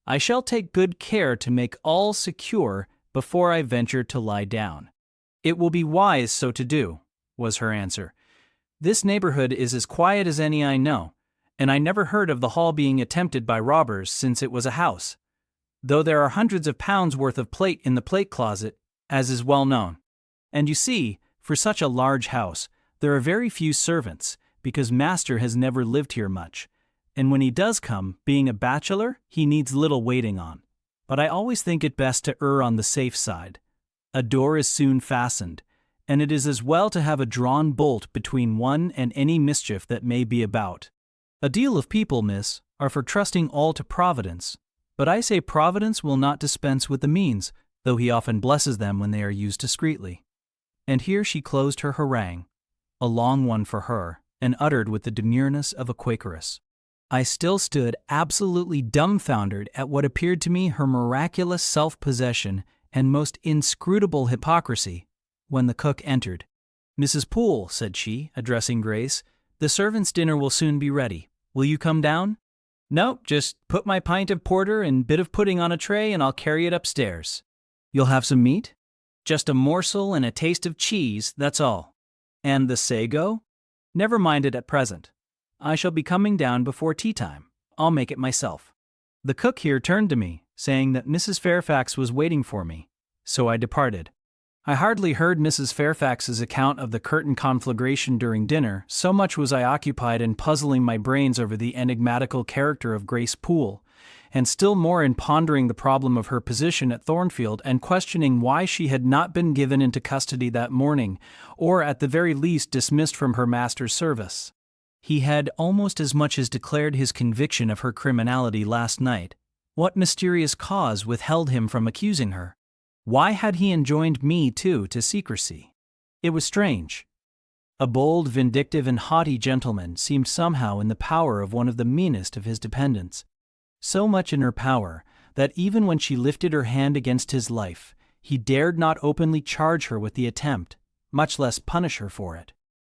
"I shall take good care to make all secure before I venture to lie down." "It will be wise so to do," was her answer. "This neighborhood is as quiet as any I know, and I never heard of the hall being attempted by robbers since it was a house, though there are hundreds of pounds worth of plate in the plate closet, as is well known. And you see, for such a large house, there are very few servants, because Master has never lived here much, and when he does come, being a bachelor, he needs little waiting on. But I always think it best to err on the safe side. A door is soon fastened, and it is as well to have a drawn bolt between one and any mischief that may be about. A deal of people, miss, are for trusting all to Providence, but I say Providence will not dispense with the means, though he often blesses them when they are used discreetly." And here she closed her harangue, a long one for her, and uttered with the demureness of a Quakeress. I still stood absolutely dumbfounded at what appeared to me her miraculous self-possession and most inscrutable hypocrisy, when the cook entered. "Mrs. Poole," said she, addressing Grace, "the servants' dinner will soon be ready. Will you come down?" "No, just put my pint of porter and bit of pudding on a tray and I'll carry it upstairs." "You'll have some meat?" "Just a morsel and a taste of cheese, that's all." "And the sago?" "Never mind it at present. I shall be coming down before tea time. I'll make it myself." The cook here turned to me, saying that Mrs. Fairfax was waiting for me, so I departed. I hardly heard Mrs. Fairfax's account of the curtain conflagration during dinner, so much was I occupied in puzzling my brains over the enigmatical character of Grace Poole, and still more in pondering the problem of her position at Thornfield and questioning why she had not been given into custody that morning, or at the very least dismissed from her master's service. He had almost as much as declared his conviction of her criminality last night. What mysterious cause withheld him from accusing her? Why had he enjoined me, too, to secrecy? It was strange. A bold, vindictive, and haughty gentleman seemed somehow in the power of one of the meanest of his dependents. So much in her power that even when she lifted her hand against his life, he dared not openly charge her with the attempt, much less punish her for it.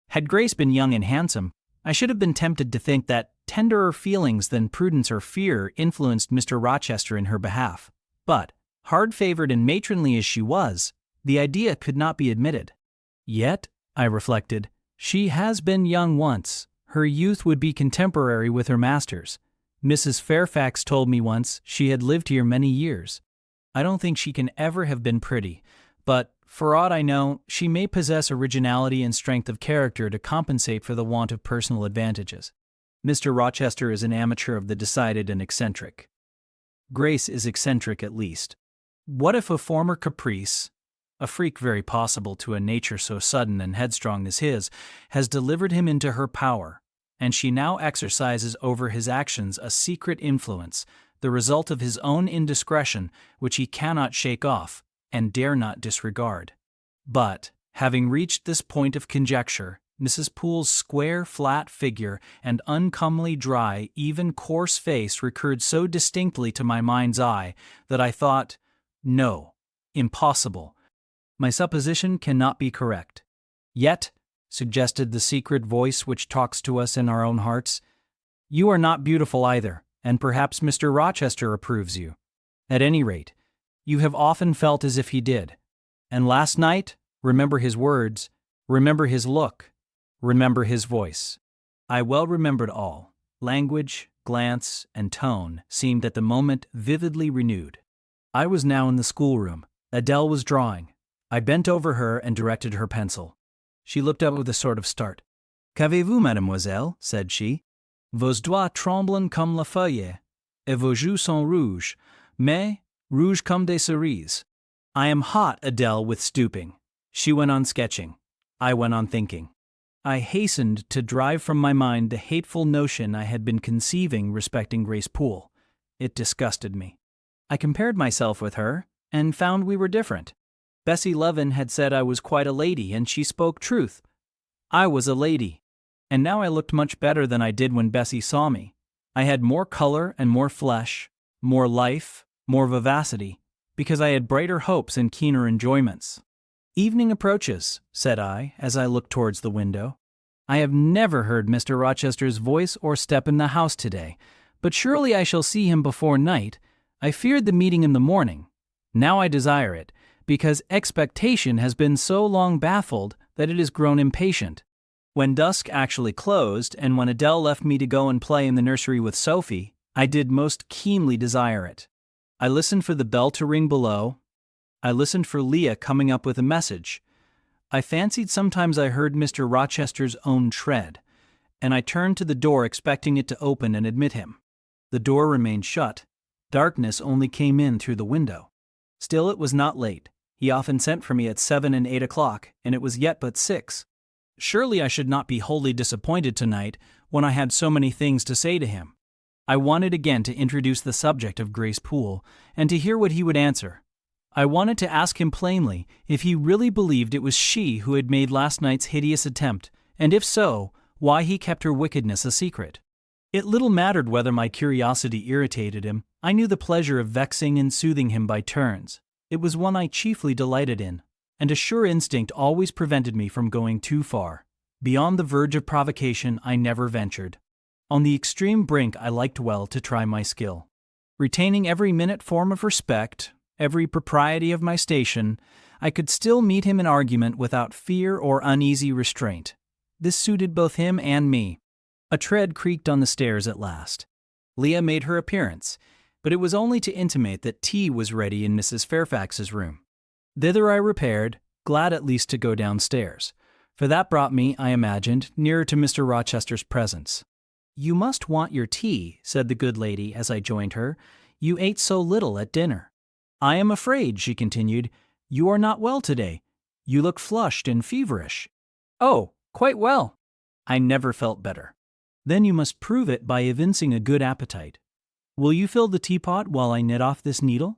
Had Grace been young and handsome, I should have been tempted to think that tenderer feelings than prudence or fear influenced Mr. Rochester in her behalf. But, hard-favored and matronly as she was, the idea could not be admitted. Yet, I reflected, she has been young once. Her youth would be contemporary with her master's. Mrs. Fairfax told me once she had lived here many years. I don't think she can ever have been pretty, but, for aught I know, she may possess originality and strength of character to compensate for the want of personal advantages. Mr. Rochester is an amateur of the decided and eccentric. Grace is eccentric at least. What if a former caprice, a freak very possible to a nature so sudden and headstrong as his, has delivered him into her power, and she now exercises over his actions a secret influence, the result of his own indiscretion, which he cannot shake off and dare not disregard. But, having reached this point of conjecture, Mrs. Poole's square, flat figure and uncomely, dry, even coarse face recurred so distinctly to my mind's eye that I thought, no, impossible. My supposition cannot be correct. Yet, suggested the secret voice which talks to us in our own hearts, you are not beautiful either, and perhaps Mr. Rochester approves you. At any rate, you have often felt as if he did. And last night, remember his words, remember his look, remember his voice. I well remembered all. Language, glance, and tone seemed at the moment vividly renewed. I was now in the schoolroom. Adele was drawing. I bent over her and directed her pencil. She looked up with a sort of start. "Qu'avez-vous, mademoiselle?" said she. "Vos doigts tremblent comme la feuille, et vos joues sont rouges, mais rouges comme des cerises." I am hot, Adele, with stooping. She went on sketching. I went on thinking. I hastened to drive from my mind the hateful notion I had been conceiving respecting Grace Poole. It disgusted me. I compared myself with her, and found we were different. Bessie Levin had said I was quite a lady, and she spoke truth. I was a lady. And now I looked much better than I did when Bessie saw me. I had more color and more flesh, more life, more vivacity, because I had brighter hopes and keener enjoyments. "Evening approaches," said I, as I looked towards the window. "I have never heard Mr. Rochester's voice or step in the house today, but surely I shall see him before night. I feared the meeting in the morning. Now I desire it, because expectation has been so long baffled that it has grown impatient." When dusk actually closed, and when Adele left me to go and play in the nursery with Sophie, I did most keenly desire it. I listened for the bell to ring below. I listened for Leah coming up with a message. I fancied sometimes I heard Mr. Rochester's own tread, and I turned to the door expecting it to open and admit him. The door remained shut. Darkness only came in through the window. Still it was not late. He often sent for me at 7 and 8 o'clock, and it was yet but 6. Surely I should not be wholly disappointed tonight when I had so many things to say to him. I wanted again to introduce the subject of Grace Poole, and to hear what he would answer. I wanted to ask him plainly if he really believed it was she who had made last night's hideous attempt, and if so, why he kept her wickedness a secret. It little mattered whether my curiosity irritated him. I knew the pleasure of vexing and soothing him by turns. It was one I chiefly delighted in, and a sure instinct always prevented me from going too far. Beyond the verge of provocation I never ventured. On the extreme brink I liked well to try my skill. Retaining every minute form of respect, every propriety of my station, I could still meet him in argument without fear or uneasy restraint. This suited both him and me. A tread creaked on the stairs at last. Leah made her appearance, but it was only to intimate that tea was ready in Mrs. Fairfax's room. Thither I repaired, glad at least to go downstairs, for that brought me, I imagined, nearer to Mr. Rochester's presence. "You must want your tea," said the good lady as I joined her. "You ate so little at dinner." "I am afraid," she continued, "you are not well today. You look flushed and feverish." "Oh, quite well." I never felt better. "Then you must prove it by evincing a good appetite. Will you fill the teapot while I knit off this needle?"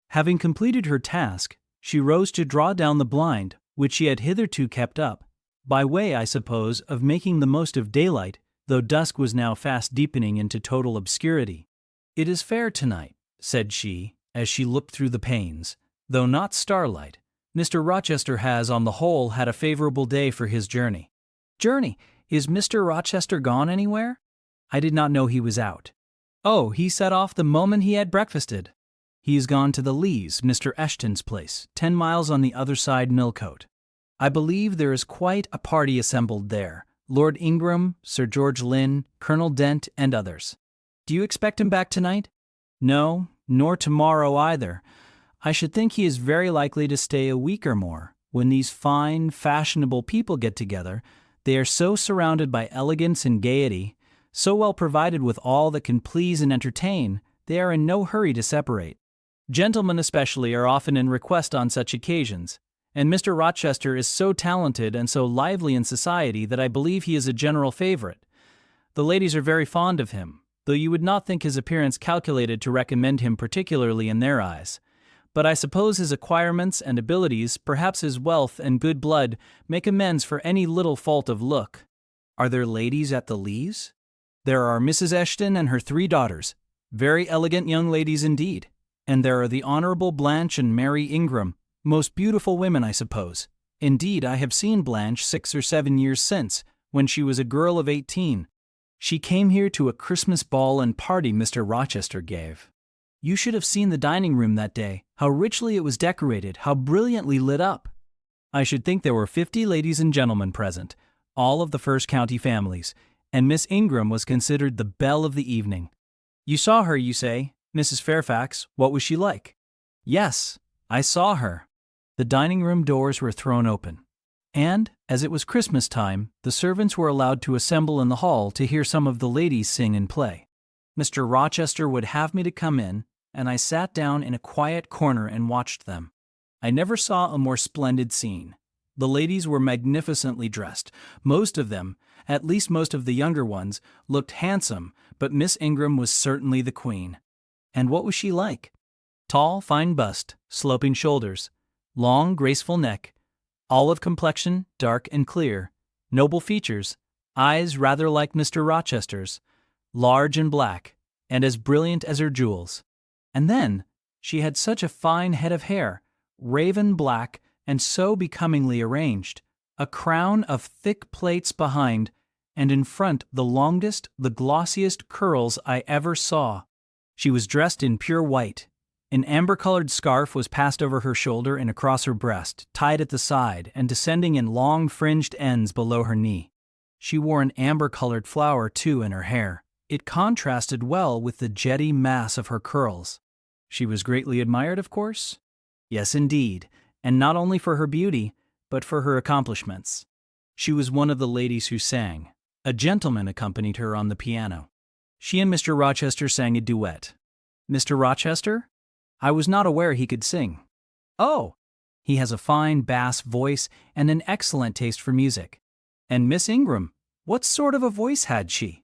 Having completed her task, she rose to draw down the blind, which she had hitherto kept up, by way, I suppose, of making the most of daylight, though dusk was now fast deepening into total obscurity. "It is fair tonight," said she, as she looked through the panes, "though not starlight. Mr. Rochester has, on the whole, had a favorable day for his journey." "Journey? Is Mr. Rochester gone anywhere?" "I did not know he was out." "Oh, he set off the moment he had breakfasted." "He is gone to the Lees, Mr. Eshton's place, 10 miles on the other side Millcote. I believe there is quite a party assembled there, Lord Ingram, Sir George Lynn, Colonel Dent, and others." "Do you expect him back tonight?" "No, nor tomorrow either. I should think he is very likely to stay a week or more. When these fine, fashionable people get together, they are so surrounded by elegance and gaiety, so well provided with all that can please and entertain, they are in no hurry to separate. Gentlemen especially are often in request on such occasions, and Mr. Rochester is so talented and so lively in society that I believe he is a general favorite. The ladies are very fond of him, though you would not think his appearance calculated to recommend him particularly in their eyes. But I suppose his acquirements and abilities, perhaps his wealth and good blood, make amends for any little fault of look." "Are there ladies at the Lees?" "There are Mrs. Eshton and her 3 daughters, very elegant young ladies indeed. And there are the Honorable Blanche and Mary Ingram, most beautiful women, I suppose. Indeed, I have seen Blanche 6 or 7 years since, when she was a girl of 18. She came here to a Christmas ball and party Mr. Rochester gave. You should have seen the dining room that day, how richly it was decorated, how brilliantly lit up. I should think there were 50 ladies and gentlemen present, all of the first county families, and Miss Ingram was considered the belle of the evening." "You saw her, you say, Mrs. Fairfax. What was she like?" "Yes, I saw her." The dining room doors were thrown open, and, as it was Christmas time, the servants were allowed to assemble in the hall to hear some of the ladies sing and play. Mr. Rochester would have me to come in, and I sat down in a quiet corner and watched them. I never saw a more splendid scene. The ladies were magnificently dressed. Most of them, at least most of the younger ones, looked handsome, but Miss Ingram was certainly the queen. And what was she like? Tall, fine bust, sloping shoulders, long, graceful neck, olive complexion, dark and clear, noble features, eyes rather like Mr. Rochester's, large and black, and as brilliant as her jewels. And then, she had such a fine head of hair, raven black and so becomingly arranged, a crown of thick plaits behind, and in front the longest, the glossiest curls I ever saw. She was dressed in pure white. An amber-colored scarf was passed over her shoulder and across her breast, tied at the side and descending in long fringed ends below her knee. She wore an amber-colored flower, too, in her hair. It contrasted well with the jetty mass of her curls. She was greatly admired, of course? Yes, indeed, and not only for her beauty, but for her accomplishments. She was one of the ladies who sang. A gentleman accompanied her on the piano. She and Mr. Rochester sang a duet. Mr. Rochester? I was not aware he could sing. Oh! He has a fine bass voice and an excellent taste for music. And Miss Ingram, what sort of a voice had she?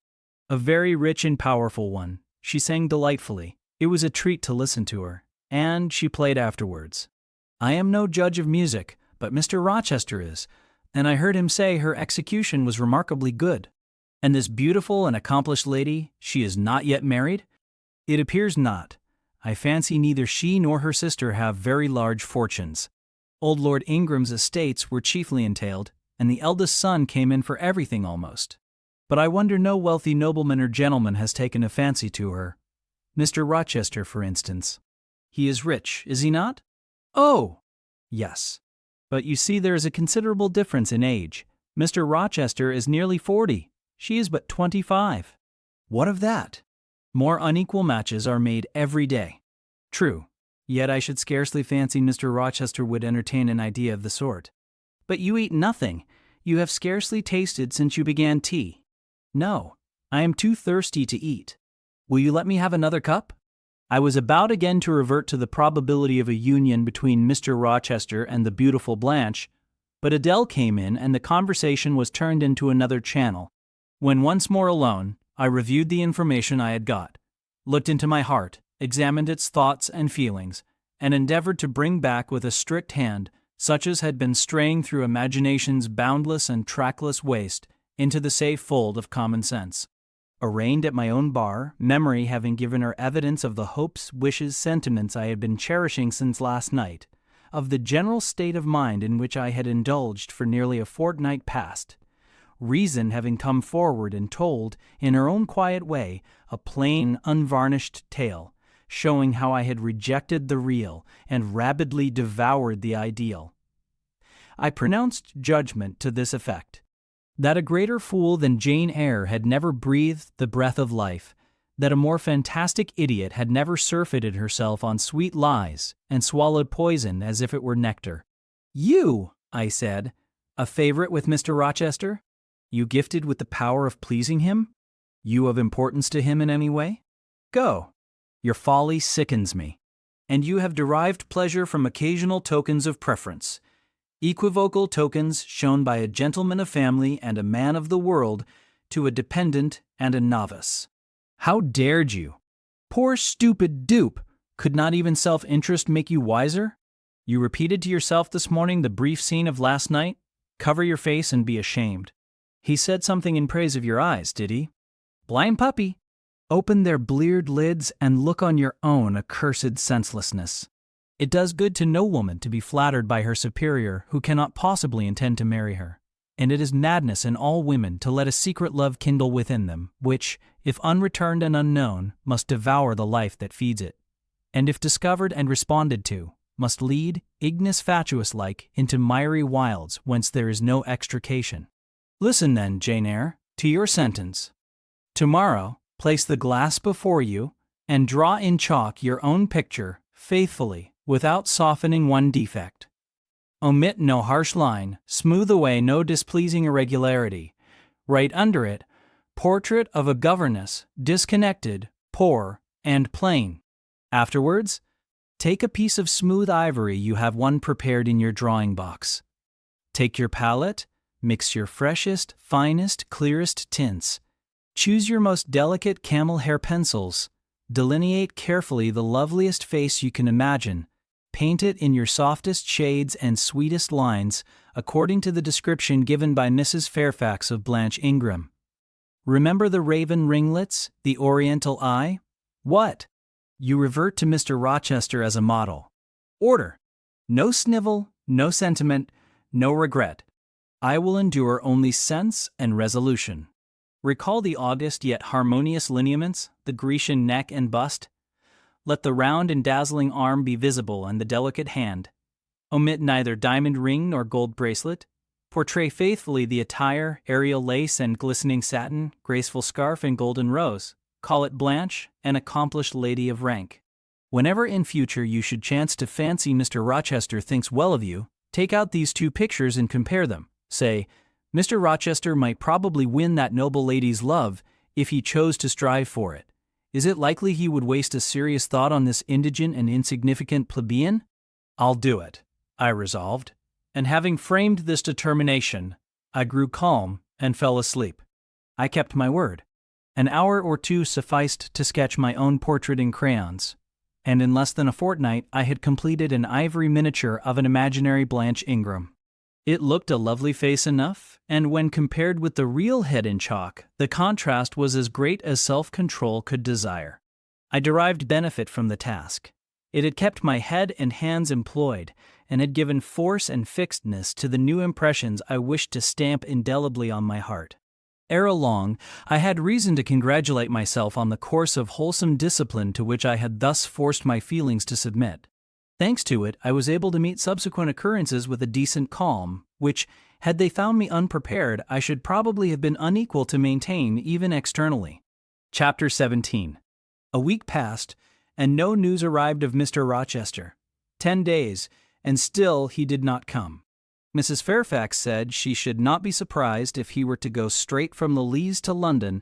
A very rich and powerful one. She sang delightfully. It was a treat to listen to her, and she played afterwards. I am no judge of music, but Mr. Rochester is, and I heard him say her execution was remarkably good. And this beautiful and accomplished lady, she is not yet married? It appears not. I fancy neither she nor her sister have very large fortunes. Old Lord Ingram's estates were chiefly entailed, and the eldest son came in for everything almost. But I wonder no wealthy nobleman or gentleman has taken a fancy to her. Mr. Rochester, for instance. He is rich, is he not? Oh! Yes. But you see there is a considerable difference in age. Mr. Rochester is nearly 40. She is but 25. What of that? More unequal matches are made every day. True, yet I should scarcely fancy Mr. Rochester would entertain an idea of the sort. But you eat nothing. You have scarcely tasted since you began tea. No, I am too thirsty to eat. Will you let me have another cup? I was about again to revert to the probability of a union between Mr. Rochester and the beautiful Blanche, but Adele came in and the conversation was turned into another channel. When once more alone, I reviewed the information I had got, looked into my heart, examined its thoughts and feelings, and endeavored to bring back with a strict hand such as had been straying through imagination's boundless and trackless waste into the safe fold of common sense. Arraigned at my own bar, memory having given her evidence of the hopes, wishes, sentiments I had been cherishing since last night, of the general state of mind in which I had indulged for nearly a fortnight past, reason having come forward and told, in her own quiet way, a plain, unvarnished tale, showing how I had rejected the real and rabidly devoured the ideal, I pronounced judgment to this effect: that a greater fool than Jane Eyre had never breathed the breath of life, that a more fantastic idiot had never surfeited herself on sweet lies and swallowed poison as if it were nectar. You, I said, a favorite with Mr. Rochester? You gifted with the power of pleasing him? You of importance to him in any way? Go. Your folly sickens me. And you have derived pleasure from occasional tokens of preference, equivocal tokens shown by a gentleman of family and a man of the world to a dependent and a novice. How dared you? Poor stupid dupe! Could not even self-interest make you wiser? You repeated to yourself this morning the brief scene of last night? Cover your face and be ashamed. He said something in praise of your eyes, did he? Blind puppy! Open their bleared lids and look on your own accursed senselessness. It does good to no woman to be flattered by her superior who cannot possibly intend to marry her, and it is madness in all women to let a secret love kindle within them, which, if unreturned and unknown, must devour the life that feeds it, and if discovered and responded to, must lead, ignis fatuus-like, into miry wilds whence there is no extrication. Listen then, Jane Eyre, to your sentence. Tomorrow, place the glass before you, and draw in chalk your own picture, faithfully, without softening one defect. Omit no harsh line, smooth away no displeasing irregularity. Write under it, portrait of a governess, disconnected, poor, and plain. Afterwards, take a piece of smooth ivory you have one prepared in your drawing box. Take your palette, mix your freshest, finest, clearest tints. Choose your most delicate camel hair pencils. Delineate carefully the loveliest face you can imagine. Paint it in your softest shades and sweetest lines, according to the description given by Mrs. Fairfax of Blanche Ingram. Remember the raven ringlets, the oriental eye? What? You revert to Mr. Rochester as a model. Order. No snivel, no sentiment, no regret. I will endure only sense and resolution. Recall the august yet harmonious lineaments, the Grecian neck and bust. Let the round and dazzling arm be visible and the delicate hand. Omit neither diamond ring nor gold bracelet. Portray faithfully the attire, aerial lace and glistening satin, graceful scarf and golden rose. Call it Blanche, an accomplished lady of rank. Whenever in future you should chance to fancy Mr. Rochester thinks well of you, take out these two pictures and compare them. Say, Mr. Rochester might probably win that noble lady's love if he chose to strive for it. Is it likely he would waste a serious thought on this indigent and insignificant plebeian? I'll do it, I resolved, and having framed this determination, I grew calm and fell asleep. I kept my word. An hour or two sufficed to sketch my own portrait in crayons, and in less than a fortnight I had completed an ivory miniature of an imaginary Blanche Ingram. It looked a lovely face enough, and when compared with the real head in chalk, the contrast was as great as self-control could desire. I derived benefit from the task. It had kept my head and hands employed, and had given force and fixedness to the new impressions I wished to stamp indelibly on my heart. Ere long, I had reason to congratulate myself on the course of wholesome discipline to which I had thus forced my feelings to submit. Thanks to it, I was able to meet subsequent occurrences with a decent calm, which, had they found me unprepared, I should probably have been unequal to maintain even externally. Chapter 17. A week passed, and no news arrived of Mr. Rochester. 10 days, and still he did not come. Mrs. Fairfax said she should not be surprised if he were to go straight from the Leas to London,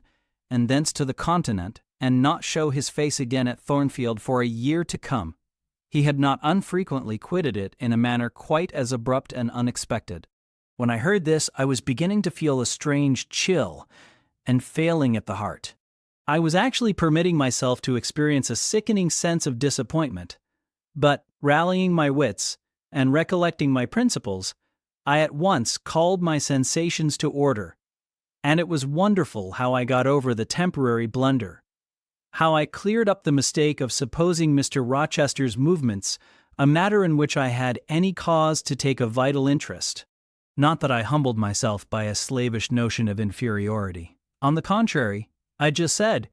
and thence to the Continent, and not show his face again at Thornfield for a year to come. He had not unfrequently quitted it in a manner quite as abrupt and unexpected. When I heard this, I was beginning to feel a strange chill and failing at the heart. I was actually permitting myself to experience a sickening sense of disappointment. But, rallying my wits and recollecting my principles, I at once called my sensations to order, and it was wonderful how I got over the temporary blunder, how I cleared up the mistake of supposing Mr. Rochester's movements a matter in which I had any cause to take a vital interest. Not that I humbled myself by a slavish notion of inferiority. On the contrary, I just said,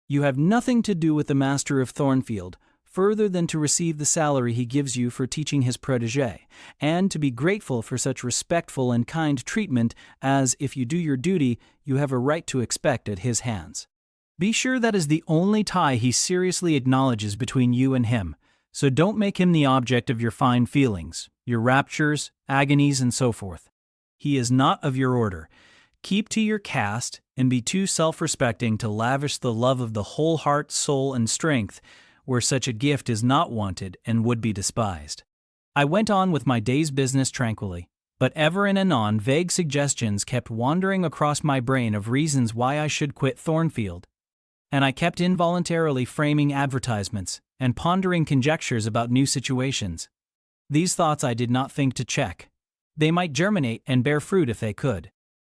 "You have nothing to do with the master of Thornfield, further than to receive the salary he gives you for teaching his protégé, and to be grateful for such respectful and kind treatment as, if you do your duty, you have a right to expect at his hands. Be sure that is the only tie he seriously acknowledges between you and him, so don't make him the object of your fine feelings, your raptures, agonies, and so forth. He is not of your order. Keep to your caste, and be too self-respecting to lavish the love of the whole heart, soul, and strength where such a gift is not wanted and would be despised." I went on with my day's business tranquilly, but ever and anon vague suggestions kept wandering across my brain of reasons why I should quit Thornfield, and I kept involuntarily framing advertisements and pondering conjectures about new situations. These thoughts I did not think to check. They might germinate and bear fruit if they could.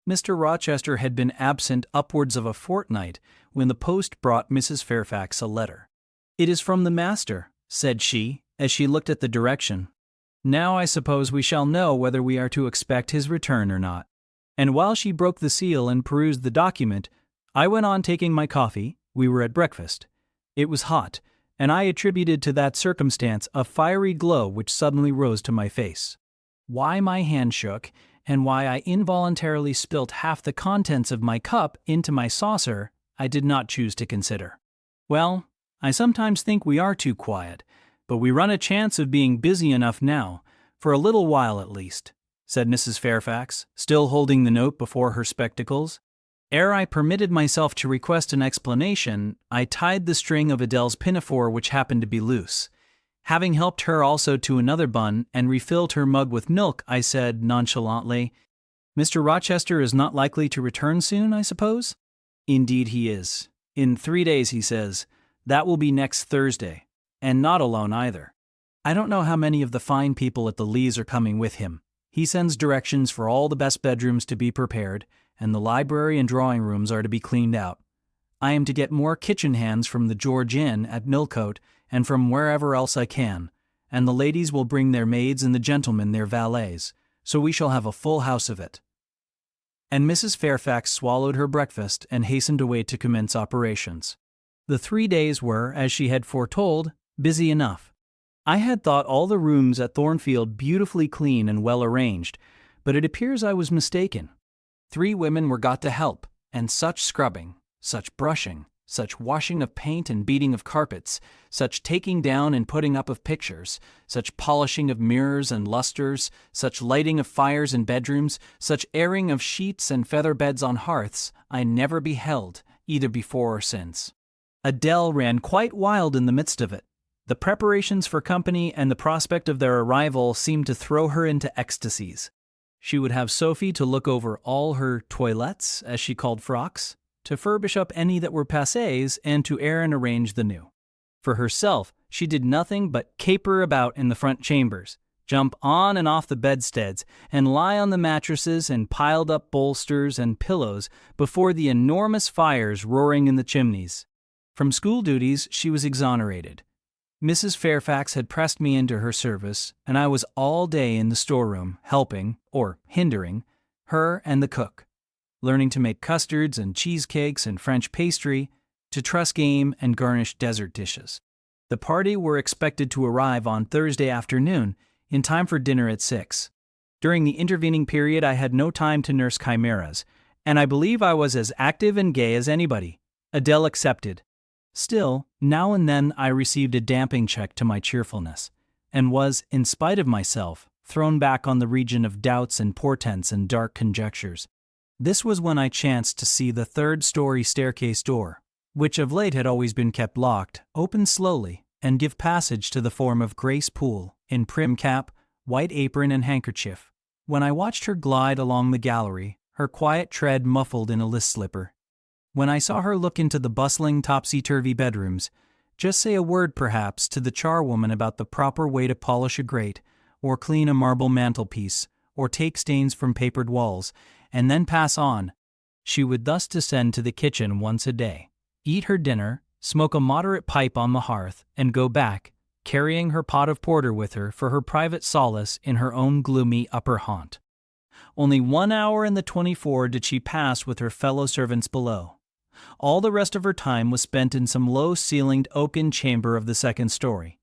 Mr. Rochester had been absent upwards of a fortnight when the post brought Mrs. Fairfax a letter. "It is from the master," said she, as she looked at the direction. "Now I suppose we shall know whether we are to expect his return or not." And while she broke the seal and perused the document, I went on taking my coffee. We were at breakfast. It was hot, and I attributed to that circumstance a fiery glow which suddenly rose to my face. Why my hand shook, and why I involuntarily spilt half the contents of my cup into my saucer, I did not choose to consider. "Well, I sometimes think we are too quiet, but we run a chance of being busy enough now, for a little while at least," said Mrs. Fairfax, still holding the note before her spectacles. Ere I permitted myself to request an explanation, I tied the string of Adele's pinafore which happened to be loose. Having helped her also to another bun and refilled her mug with milk, I said nonchalantly, "Mr. Rochester is not likely to return soon, I suppose?" "Indeed he is. In 3 days, he says. That will be next Thursday, and not alone either. I don't know how many of the fine people at the Leas are coming with him. He sends directions for all the best bedrooms to be prepared, and the library and drawing rooms are to be cleaned out. I am to get more kitchen hands from the George Inn at Millcote and from wherever else I can, and the ladies will bring their maids and the gentlemen their valets, so we shall have a full house of it." And Mrs. Fairfax swallowed her breakfast and hastened away to commence operations. The 3 days were, as she had foretold, busy enough. I had thought all the rooms at Thornfield beautifully clean and well arranged, but it appears I was mistaken. 3 women were got to help, and such scrubbing, such brushing, such washing of paint and beating of carpets, such taking down and putting up of pictures, such polishing of mirrors and lustres, such lighting of fires in bedrooms, such airing of sheets and feather beds on hearths, I never beheld, either before or since. Adele ran quite wild in the midst of it. The preparations for company and the prospect of their arrival seemed to throw her into ecstasies. She would have Sophie to look over all her toilettes, as she called frocks, to furbish up any that were passés, and to air and arrange the new. For herself, she did nothing but caper about in the front chambers, jump on and off the bedsteads, and lie on the mattresses and piled up bolsters and pillows before the enormous fires roaring in the chimneys. From school duties she was exonerated. Mrs. Fairfax had pressed me into her service, and I was all day in the storeroom, helping, or hindering, her and the cook, learning to make custards and cheesecakes and French pastry, to truss game and garnish dessert dishes. The party were expected to arrive on Thursday afternoon, in time for dinner at 6. During the intervening period I had no time to nurse chimeras, and I believe I was as active and gay as anybody. Adele excepted. Still, now and then I received a damping check to my cheerfulness, and was, in spite of myself, thrown back on the region of doubts and portents and dark conjectures. This was when I chanced to see the third-story staircase door, which of late had always been kept locked, open slowly and give passage to the form of Grace Poole, in prim cap, white apron and handkerchief. When I watched her glide along the gallery, her quiet tread muffled in a list slipper. When I saw her look into the bustling, topsy-turvy bedrooms, just say a word perhaps to the charwoman about the proper way to polish a grate, or clean a marble mantelpiece, or take stains from papered walls, and then pass on, she would thus descend to the kitchen once a day, eat her dinner, smoke a moderate pipe on the hearth, and go back, carrying her pot of porter with her for her private solace in her own gloomy upper haunt. Only 1 hour in the 24 did she pass with her fellow servants below. All the rest of her time was spent in some low-ceilinged oaken chamber of the second story.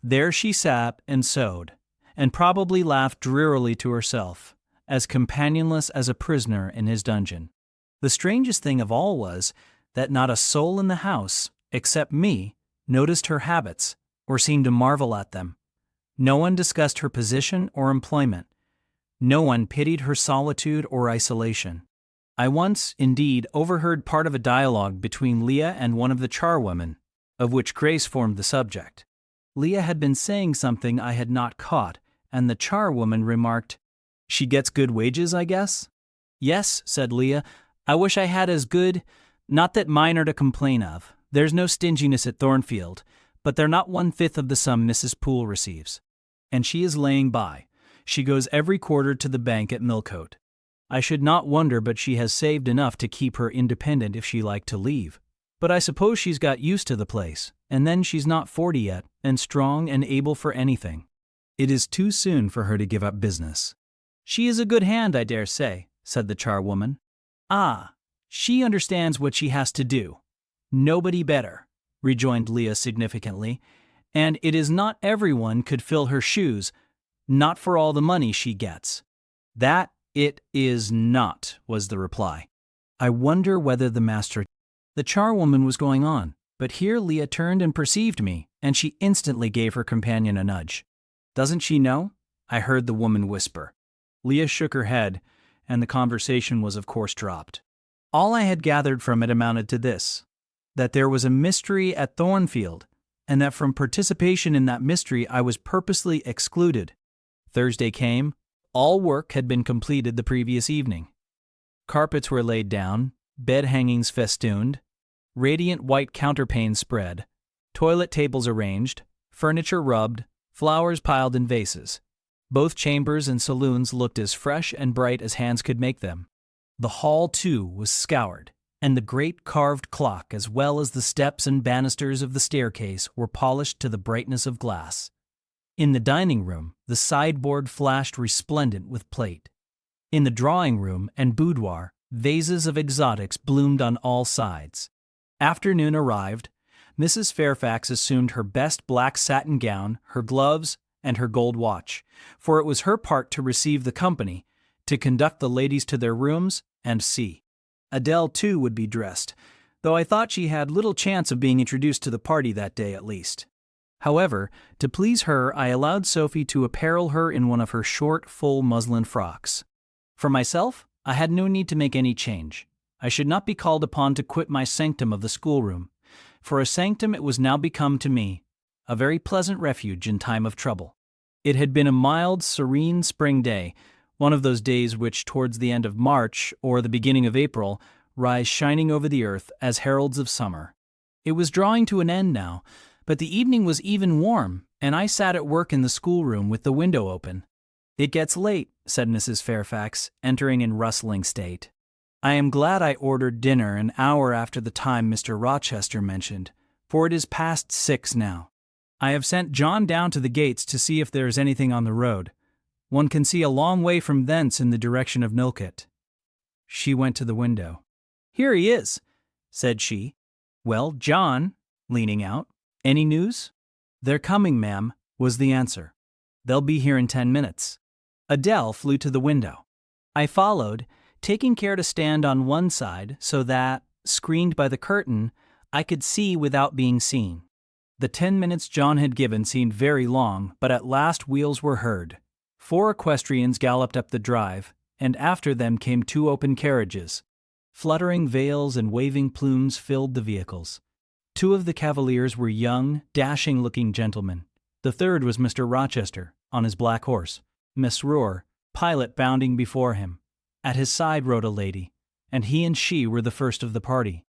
There she sat and sewed, and probably laughed drearily to herself, as companionless as a prisoner in his dungeon. The strangest thing of all was that not a soul in the house, except me, noticed her habits, or seemed to marvel at them. No one discussed her position or employment. No one pitied her solitude or isolation. I once, indeed, overheard part of a dialogue between Leah and one of the charwomen, of which Grace formed the subject. Leah had been saying something I had not caught, and the charwoman remarked, "She gets good wages, I guess?" "Yes," said Leah, "I wish I had as good. Not that mine are to complain of. There's no stinginess at Thornfield, but they're not 1/5 of the sum Mrs. Poole receives. And she is laying by. She goes every quarter to the bank at Millcote. I should not wonder but she has saved enough to keep her independent if she liked to leave. But I suppose she's got used to the place, and then she's not 40 yet, and strong and able for anything. It is too soon for her to give up business." "She is a good hand, I dare say," said the charwoman. "Ah, she understands what she has to do. Nobody better," rejoined Leah significantly, "and it is not everyone could fill her shoes, not for all the money she gets." "That it is not," was the reply. "I wonder whether the master—" The charwoman was going on, but here Leah turned and perceived me, and she instantly gave her companion a nudge. "Doesn't she know?" I heard the woman whisper. Leah shook her head, and the conversation was of course dropped. All I had gathered from it amounted to this: that there was a mystery at Thornfield, and that from participation in that mystery I was purposely excluded. Thursday came. All work had been completed the previous evening. Carpets were laid down, bed hangings festooned, radiant white counterpanes spread, toilet tables arranged, furniture rubbed, flowers piled in vases. Both chambers and saloons looked as fresh and bright as hands could make them. The hall, too, was scoured, and the great carved clock, as well as the steps and banisters of the staircase, were polished to the brightness of glass. In the dining room, the sideboard flashed resplendent with plate. In the drawing room and boudoir, vases of exotics bloomed on all sides. Afternoon arrived. Mrs. Fairfax assumed her best black satin gown, her gloves, and her gold watch, for it was her part to receive the company, to conduct the ladies to their rooms, and see. Adele, too, would be dressed, though I thought she had little chance of being introduced to the party that day at least. However, to please her, I allowed Sophie to apparel her in one of her short, full muslin frocks. For myself, I had no need to make any change. I should not be called upon to quit my sanctum of the schoolroom, for a sanctum it was now become to me, a very pleasant refuge in time of trouble. It had been a mild, serene spring day, one of those days which, towards the end of March or the beginning of April, rise shining over the earth as heralds of summer. It was drawing to an end now, but the evening was even warm, and I sat at work in the schoolroom with the window open. "It gets late," said Mrs. Fairfax, entering in rustling state. "I am glad I ordered dinner an hour after the time Mr. Rochester mentioned, for it is past 6 now. I have sent John down to the gates to see if there is anything on the road. One can see a long way from thence in the direction of Millcote." She went to the window. "Here he is," said she. "Well, John," leaning out, "any news?" "They're coming, ma'am," was the answer. "They'll be here in 10 minutes. Adele flew to the window. I followed, taking care to stand on one side so that, screened by the curtain, I could see without being seen. The 10 minutes John had given seemed very long, but at last wheels were heard. 4 equestrians galloped up the drive, and after them came 2 open carriages. Fluttering veils and waving plumes filled the vehicles. 2 of the cavaliers were young, dashing-looking gentlemen. The third was Mr. Rochester, on his black horse, Mesrour, pilot bounding before him. At his side rode a lady, and he and she were the first of the party.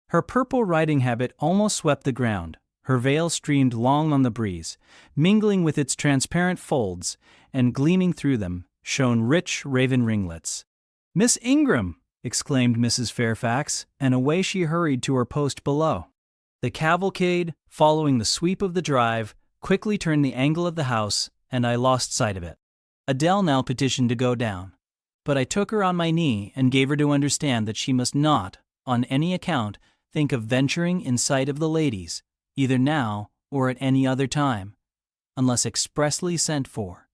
Her purple riding habit almost swept the ground. Her veil streamed long on the breeze, mingling with its transparent folds, and gleaming through them shone rich raven ringlets. "Miss Ingram!" exclaimed Mrs. Fairfax, and away she hurried to her post below. The cavalcade, following the sweep of the drive, quickly turned the angle of the house, and I lost sight of it. Adele now petitioned to go down, but I took her on my knee and gave her to understand that she must not, on any account, think of venturing in sight of the ladies, either now or at any other time, unless expressly sent for,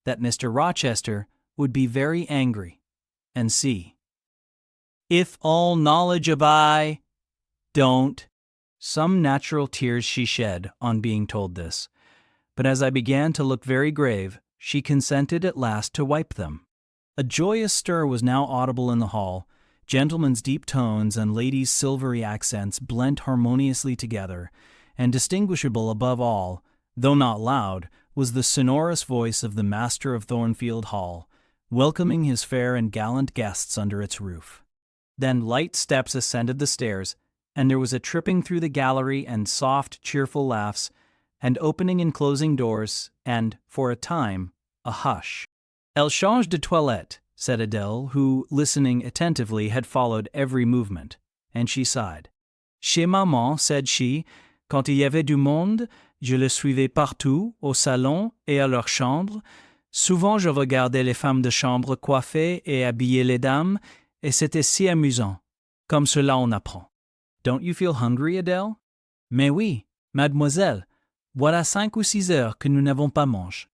that Mr. Rochester would be very angry, and see if all knowledge of I don't. Some natural tears she shed on being told this, but as I began to look very grave, she consented at last to wipe them. A joyous stir was now audible in the hall. Gentlemen's deep tones and ladies' silvery accents blent harmoniously together, and distinguishable above all, though not loud, was the sonorous voice of the master of Thornfield Hall, welcoming his fair and gallant guests under its roof. Then light steps ascended the stairs, and there was a tripping through the gallery and soft, cheerful laughs, and opening and closing doors, and, for a time, a hush. "Elle change de toilette," said Adele, who, listening attentively, had followed every movement, and she sighed. "Chez maman," said she, "quand il y avait du monde, je le suivais partout, au salon et à leur chambre. Souvent je regardais les femmes de chambre coiffer et habiller les dames, et c'était si amusant. Comme cela on apprend." "Don't you feel hungry, Adele?" "Mais oui, mademoiselle. Voilà 5 ou 6 heures que nous n'avons pas mangé."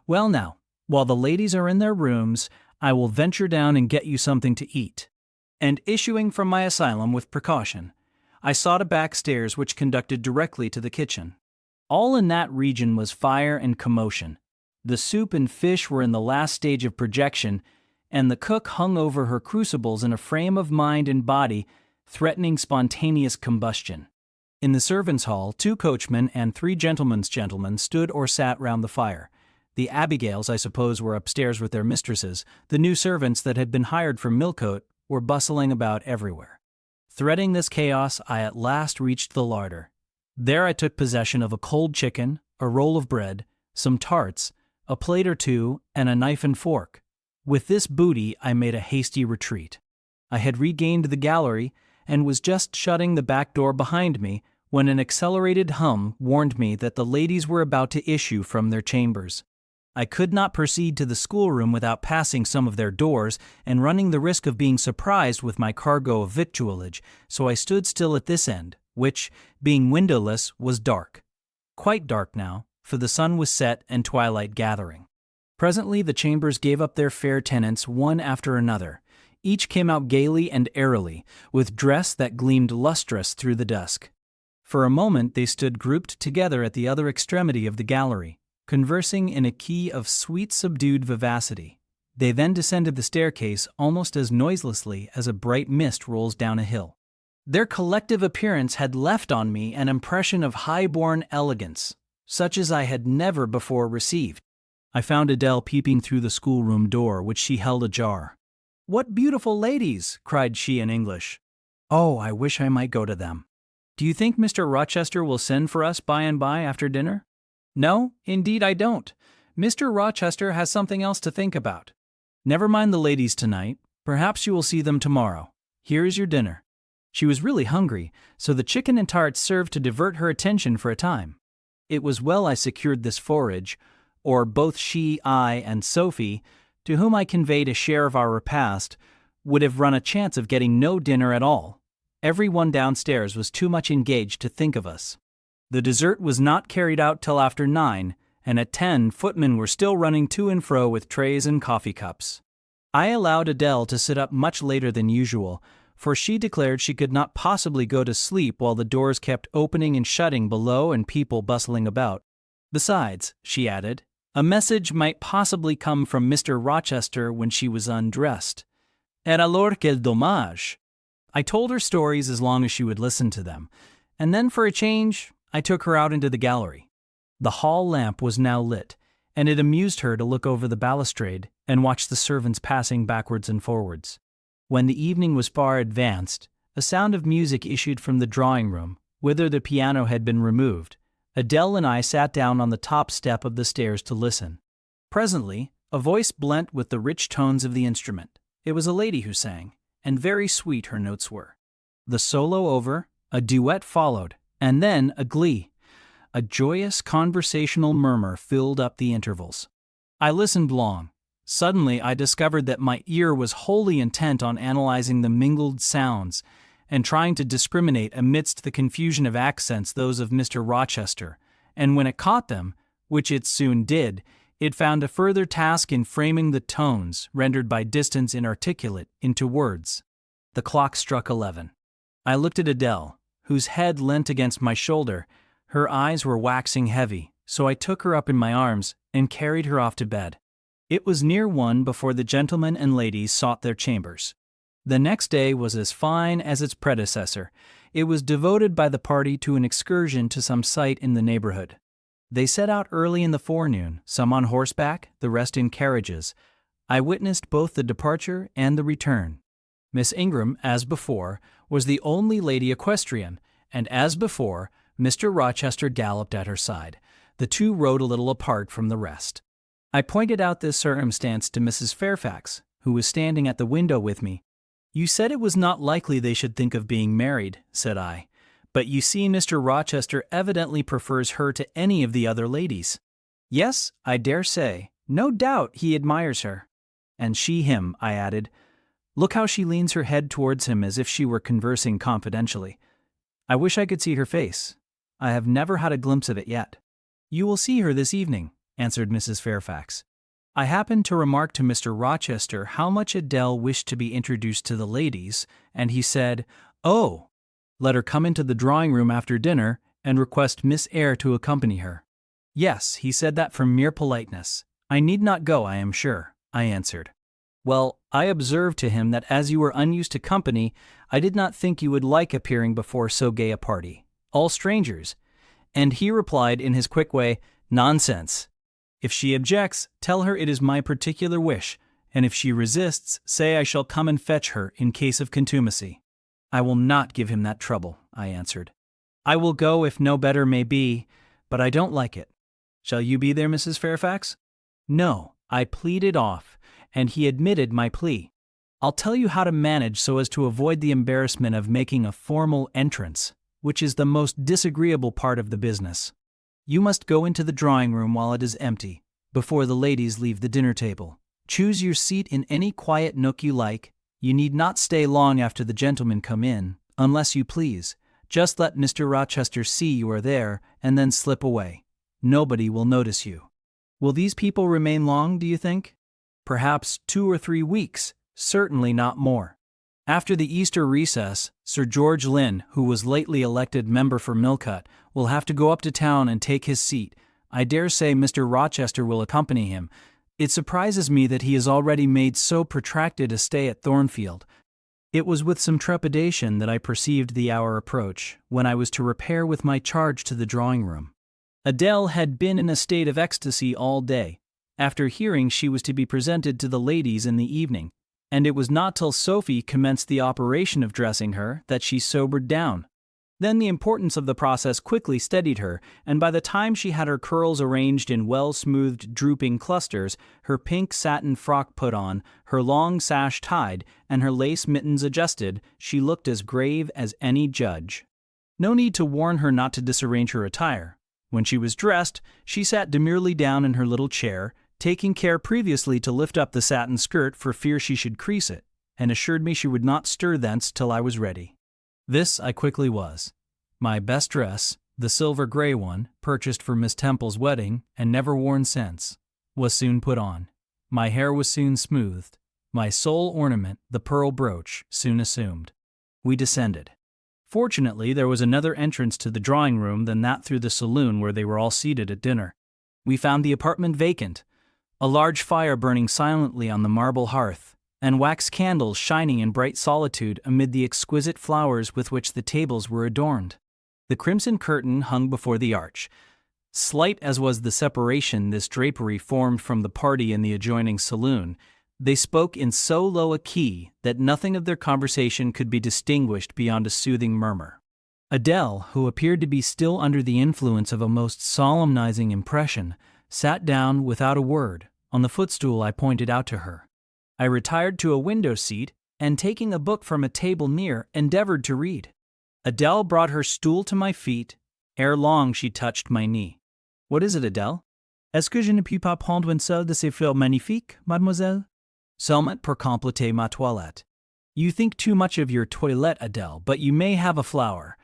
"Well now, while the ladies are in their rooms, I will venture down and get you something to eat." And issuing from my asylum with precaution, I sought a back stairs which conducted directly to the kitchen. All in that region was fire and commotion. The soup and fish were in the last stage of projection, and the cook hung over her crucibles in a frame of mind and body threatening spontaneous combustion. In the servants' hall, 2 coachmen and 3 gentlemen's gentlemen stood or sat round the fire. The Abigails, I suppose, were upstairs with their mistresses. The new servants that had been hired from Millcote were bustling about everywhere. Threading this chaos, I at last reached the larder. There I took possession of a cold chicken, a roll of bread, some tarts, a plate or 2, and a knife and fork. With this booty I made a hasty retreat. I had regained the gallery, and was just shutting the back door behind me when an accelerated hum warned me that the ladies were about to issue from their chambers. I could not proceed to the schoolroom without passing some of their doors and running the risk of being surprised with my cargo of victualage, so I stood still at this end, which, being windowless, was dark. Quite dark now, for the sun was set and twilight gathering. Presently the chambers gave up their fair tenants one after another. Each came out gaily and airily, with dress that gleamed lustrous through the dusk. For a moment they stood grouped together at the other extremity of the gallery, conversing in a key of sweet subdued vivacity. They then descended the staircase almost as noiselessly as a bright mist rolls down a hill. Their collective appearance had left on me an impression of high-born elegance, such as I had never before received. I found Adele peeping through the schoolroom door, which she held ajar. "What beautiful ladies!" cried she in English. "Oh, I wish I might go to them. Do you think Mr. Rochester will send for us by and by after dinner?" "No, indeed I don't. Mr. Rochester has something else to think about. Never mind the ladies tonight. Perhaps you will see them tomorrow. Here is your dinner." She was really hungry, so the chicken and tarts served to divert her attention for a time. It was well I secured this forage, or both she, I, and Sophie, to whom I conveyed a share of our repast, would have run a chance of getting no dinner at all. Every one downstairs was too much engaged to think of us. The dessert was not carried out till after 9, and at 10 footmen were still running to and fro with trays and coffee cups. I allowed Adele to sit up much later than usual, for she declared she could not possibly go to sleep while the doors kept opening and shutting below and people bustling about. Besides, she added, a message might possibly come from Mr. Rochester when she was undressed. Et alors quel dommage! I told her stories as long as she would listen to them, and then for a change, I took her out into the gallery. The hall lamp was now lit, and it amused her to look over the balustrade and watch the servants passing backwards and forwards. When the evening was far advanced, a sound of music issued from the drawing-room, whither the piano had been removed. Adele and I sat down on the top step of the stairs to listen. Presently, a voice blent with the rich tones of the instrument. It was a lady who sang, and very sweet her notes were. The solo over, a duet followed, and then a glee. A joyous conversational murmur filled up the intervals. I listened long. Suddenly I discovered that my ear was wholly intent on analyzing the mingled sounds and trying to discriminate amidst the confusion of accents those of Mr. Rochester, and when it caught them, which it soon did, it found a further task in framing the tones, rendered by distance inarticulate, into words. The clock struck 11. I looked at Adele, whose head leant against my shoulder. Her eyes were waxing heavy, so I took her up in my arms and carried her off to bed. It was near 1 before the gentlemen and ladies sought their chambers. The next day was as fine as its predecessor. It was devoted by the party to an excursion to some site in the neighborhood. They set out early in the forenoon, some on horseback, the rest in carriages. I witnessed both the departure and the return. Miss Ingram, as before, was the only lady equestrian, and as before, Mr. Rochester galloped at her side. The two rode a little apart from the rest. I pointed out this circumstance to Mrs. Fairfax, who was standing at the window with me. You said it was not likely they should think of being married, said I, but you see Mr. Rochester evidently prefers her to any of the other ladies. Yes, I dare say. No doubt he admires her. And she him, I added. Look how she leans her head towards him as if she were conversing confidentially. I wish I could see her face. I have never had a glimpse of it yet. You will see her this evening, answered Mrs. Fairfax. I happened to remark to Mr. Rochester how much Adele wished to be introduced to the ladies, and he said, Oh, let her come into the drawing-room after dinner and request Miss Eyre to accompany her. Yes, he said that from mere politeness. I need not go, I am sure, I answered. Well, I observed to him that as you were unused to company, I did not think you would like appearing before so gay a party, all strangers. And he replied in his quick way, Nonsense. If she objects, tell her it is my particular wish, and if she resists, say I shall come and fetch her in case of contumacy. I will not give him that trouble, I answered. I will go if no better may be, but I don't like it. Shall you be there, Mrs. Fairfax? No, I pleaded off, and he admitted my plea. I'll tell you how to manage so as to avoid the embarrassment of making a formal entrance, which is the most disagreeable part of the business. You must go into the drawing-room while it is empty, before the ladies leave the dinner table. Choose your seat in any quiet nook you like. You need not stay long after the gentlemen come in, unless you please. Just let Mr. Rochester see you are there, and then slip away. Nobody will notice you. Will these people remain long, do you think? Perhaps 2 or 3 weeks, certainly not more. After the Easter recess, Sir George Lynn, who was lately elected member for Millcote, will have to go up to town and take his seat. I dare say Mr. Rochester will accompany him. It surprises me that he has already made so protracted a stay at Thornfield. It was with some trepidation that I perceived the hour approach, when I was to repair with my charge to the drawing-room. Adele had been in a state of ecstasy all day, after hearing she was to be presented to the ladies in the evening, and it was not till Sophie commenced the operation of dressing her that she sobered down. Then the importance of the process quickly steadied her, and by the time she had her curls arranged in well-smoothed drooping clusters, her pink satin frock put on, her long sash tied, and her lace mittens adjusted, she looked as grave as any judge. No need to warn her not to disarrange her attire. When she was dressed, she sat demurely down in her little chair, taking care previously to lift up the satin skirt for fear she should crease it, and assured me she would not stir thence till I was ready. This I quickly was. My best dress, the silver gray one, purchased for Miss Temple's wedding and never worn since, was soon put on. My hair was soon smoothed. My sole ornament, the pearl brooch, soon assumed. We descended. Fortunately, there was another entrance to the drawing room than that through the saloon where they were all seated at dinner. We found the apartment vacant, a large fire burning silently on the marble hearth, and wax candles shining in bright solitude amid the exquisite flowers with which the tables were adorned. The crimson curtain hung before the arch. Slight as was the separation this drapery formed from the party in the adjoining saloon, they spoke in so low a key that nothing of their conversation could be distinguished beyond a soothing murmur. Adele, who appeared to be still under the influence of a most solemnizing impression, sat down without a word on the footstool I pointed out to her. I retired to a window seat and, taking a book from a table near, endeavored to read. Adele brought her stool to my feet. Ere long she touched my knee. "What is it, Adele?" "Est-ce que je ne puis pas prendre une seule de ces fleurs magnifiques, mademoiselle?" "Seulement pour compléter ma toilette." "You think too much of your toilette, Adele, but you may have a flower."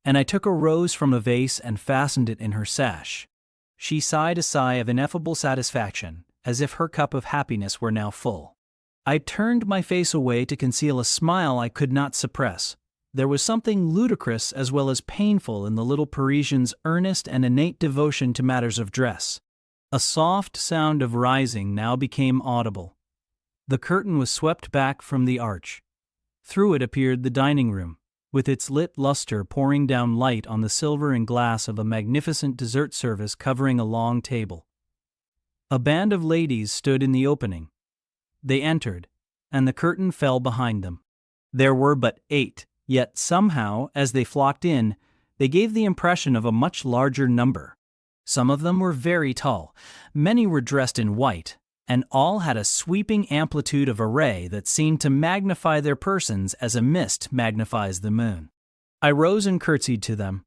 And I took a rose from a vase and fastened it in her sash. She sighed a sigh of ineffable satisfaction, as if her cup of happiness were now full. I turned my face away to conceal a smile I could not suppress. There was something ludicrous as well as painful in the little Parisian's earnest and innate devotion to matters of dress. A soft sound of rising now became audible. The curtain was swept back from the arch. Through it appeared the dining room, with its lit luster pouring down light on the silver and glass of a magnificent dessert service covering a long table. A band of ladies stood in the opening. They entered, and the curtain fell behind them. There were but 8, yet somehow, as they flocked in, they gave the impression of a much larger number. Some of them were very tall, many were dressed in white, and all had a sweeping amplitude of array that seemed to magnify their persons as a mist magnifies the moon. I rose and curtsied to them.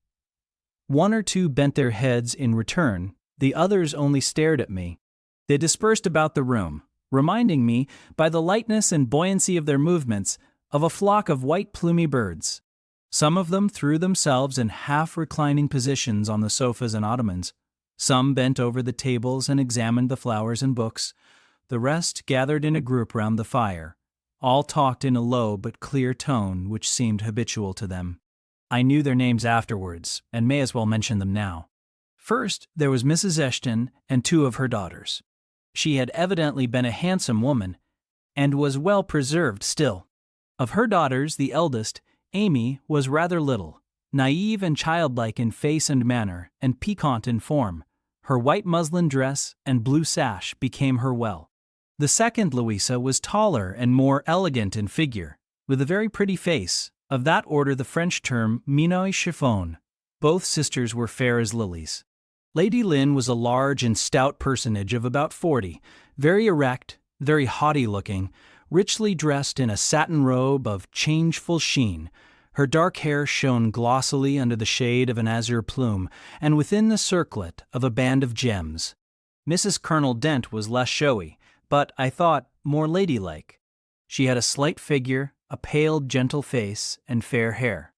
One or two bent their heads in return, the others only stared at me. They dispersed about the room, reminding me, by the lightness and buoyancy of their movements, of a flock of white plumy birds. Some of them threw themselves in half-reclining positions on the sofas and ottomans. Some bent over the tables and examined the flowers and books. The rest gathered in a group round the fire. All talked in a low but clear tone which seemed habitual to them. I knew their names afterwards, and may as well mention them now. First, there was Mrs. Eshton and 2 of her daughters. She had evidently been a handsome woman, and was well preserved still. Of her daughters, the eldest, Amy, was rather little, naive and childlike in face and manner, and piquant in form. Her white muslin dress and blue sash became her well. The second, Louisa, was taller and more elegant in figure, with a very pretty face, of that order the French term minois chiffon. Both sisters were fair as lilies. Lady Lynn was a large and stout personage of about 40, very erect, very haughty-looking, richly dressed in a satin robe of changeful sheen. Her dark hair shone glossily under the shade of an azure plume, and within the circlet of a band of gems. Mrs. Colonel Dent was less showy, but, I thought, more ladylike. She had a slight figure, a pale, gentle face, and fair hair.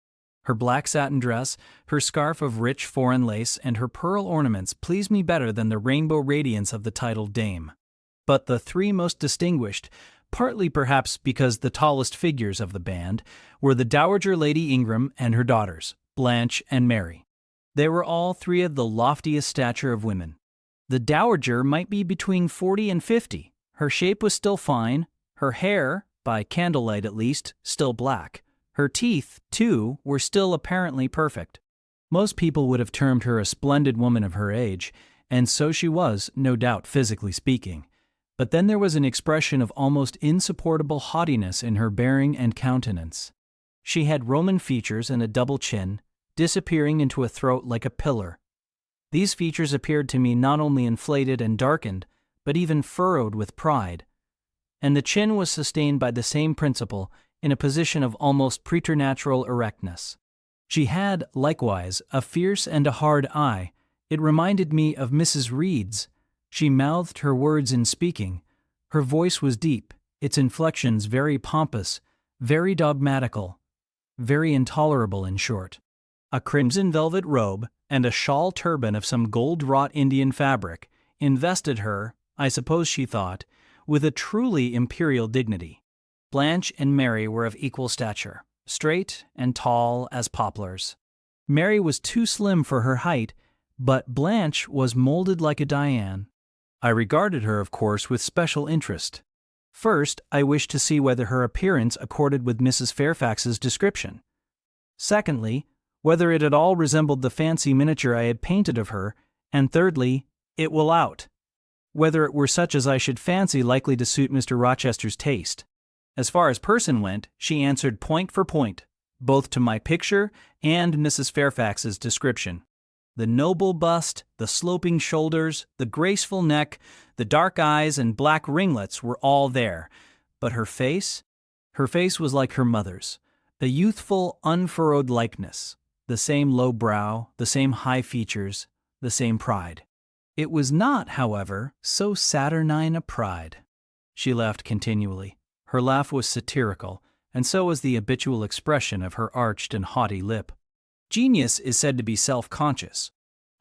Her black satin dress, her scarf of rich foreign lace, and her pearl ornaments pleased me better than the rainbow radiance of the titled dame. But the 3 most distinguished, partly perhaps because the tallest figures of the band, were the Dowager Lady Ingram and her daughters, Blanche and Mary. They were all 3 of the loftiest stature of women. The Dowager might be between 40 and 50. Her shape was still fine, her hair, by candlelight at least, still black. Her teeth, too, were still apparently perfect. Most people would have termed her a splendid woman of her age, and so she was, no doubt, physically speaking. But then there was an expression of almost insupportable haughtiness in her bearing and countenance. She had Roman features and a double chin, disappearing into a throat like a pillar. These features appeared to me not only inflated and darkened, but even furrowed with pride. And the chin was sustained by the same principle in a position of almost preternatural erectness. She had, likewise, a fierce and a hard eye. It reminded me of Mrs. Reed's. She mouthed her words in speaking. Her voice was deep, its inflections very pompous, very dogmatical, very intolerable, in short. A crimson velvet robe and a shawl turban of some gold-wrought Indian fabric invested her, I suppose she thought, with a truly imperial dignity. Blanche and Mary were of equal stature, straight and tall as poplars. Mary was too slim for her height, but Blanche was molded like a Diane. I regarded her, of course, with special interest. First, I wished to see whether her appearance accorded with Mrs. Fairfax's description. Secondly, whether it at all resembled the fancy miniature I had painted of her, and thirdly, it will out, whether it were such as I should fancy likely to suit Mr. Rochester's taste. As far as person went, she answered point for point, both to my picture and Mrs. Fairfax's description. The noble bust, the sloping shoulders, the graceful neck, the dark eyes and black ringlets were all there, but her face was like her mother's, a youthful, unfurrowed likeness, the same low brow, the same high features, the same pride. It was not, however, so saturnine a pride. She laughed continually. Her laugh was satirical, and so was the habitual expression of her arched and haughty lip. Genius is said to be self-conscious.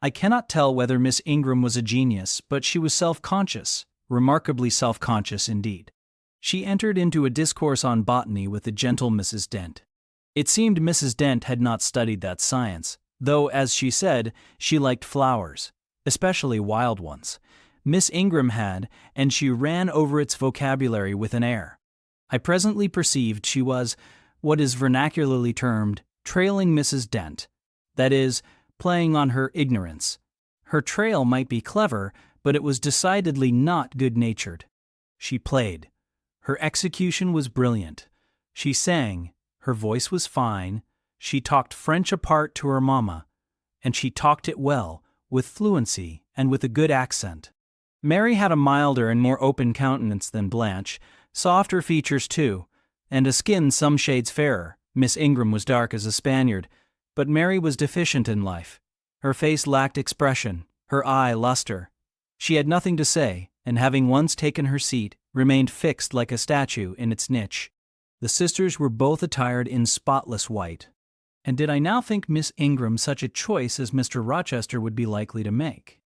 I cannot tell whether Miss Ingram was a genius, but she was self-conscious, remarkably self-conscious indeed. She entered into a discourse on botany with the gentle Mrs. Dent. It seemed Mrs. Dent had not studied that science, though, as she said, she liked flowers, especially wild ones. Miss Ingram had, and she ran over its vocabulary with an air. I presently perceived she was, what is vernacularly termed, trailing Mrs. Dent, that is, playing on her ignorance. Her trail might be clever, but it was decidedly not good-natured. She played. Her execution was brilliant. She sang. Her voice was fine. She talked French apart to her mamma, and she talked it well, with fluency and with a good accent. Mary had a milder and more open countenance than Blanche, softer features too, and a skin some shades fairer. Miss Ingram was dark as a Spaniard, but Mary was deficient in life. Her face lacked expression, her eye luster. She had nothing to say, and having once taken her seat, remained fixed like a statue in its niche. The sisters were both attired in spotless white. And did I now think Miss Ingram such a choice as Mr. Rochester would be likely to make?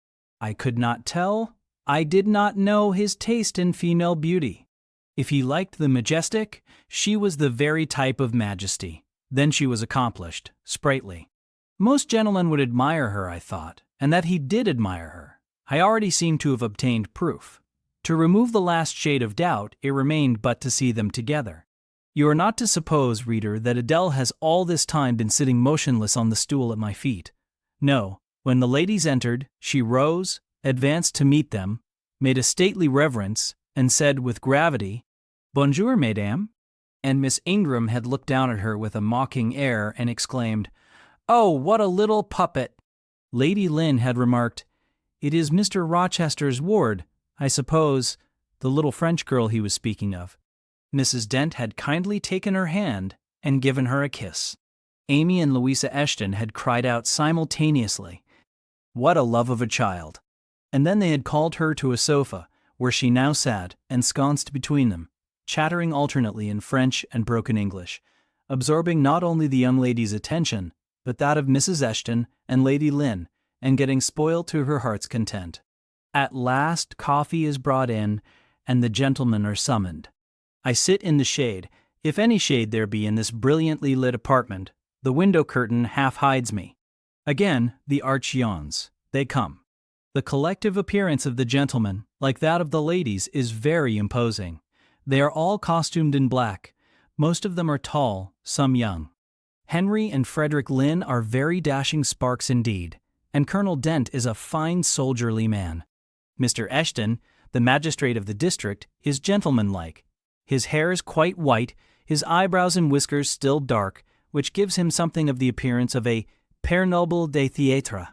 I could not tell. I did not know his taste in female beauty. If he liked the majestic, she was the very type of majesty. Then she was accomplished, sprightly. Most gentlemen would admire her, I thought, and that he did admire her, I already seemed to have obtained proof. To remove the last shade of doubt, it remained but to see them together. You are not to suppose, reader, that Adele has all this time been sitting motionless on the stool at my feet. No, when the ladies entered, she rose, advanced to meet them, made a stately reverence, and said with gravity, "Bonjour, mesdames," and Miss Ingram had looked down at her with a mocking air and exclaimed, "Oh, what a little puppet!" Lady Lynn had remarked, "It is Mr. Rochester's ward, I suppose," the little French girl he was speaking of. Mrs. Dent had kindly taken her hand and given her a kiss. Amy and Louisa Eshton had cried out simultaneously, "What a love of a child!" And then they had called her to a sofa, where she now sat, ensconced between them, chattering alternately in French and broken English, absorbing not only the young lady's attention, but that of Mrs. Eshton and Lady Lynn, and getting spoiled to her heart's content. At last coffee is brought in, and the gentlemen are summoned. I sit in the shade, if any shade there be in this brilliantly lit apartment. The window curtain half hides me. Again, the arch yawns. They come. The collective appearance of the gentlemen, like that of the ladies, is very imposing. They are all costumed in black. Most of them are tall, some young. Henry and Frederick Lynn are very dashing sparks indeed, and Colonel Dent is a fine soldierly man. Mr. Eshton, the magistrate of the district, is gentlemanlike. His hair is quite white, his eyebrows and whiskers still dark, which gives him something of the appearance of a Père Noble de Théâtre.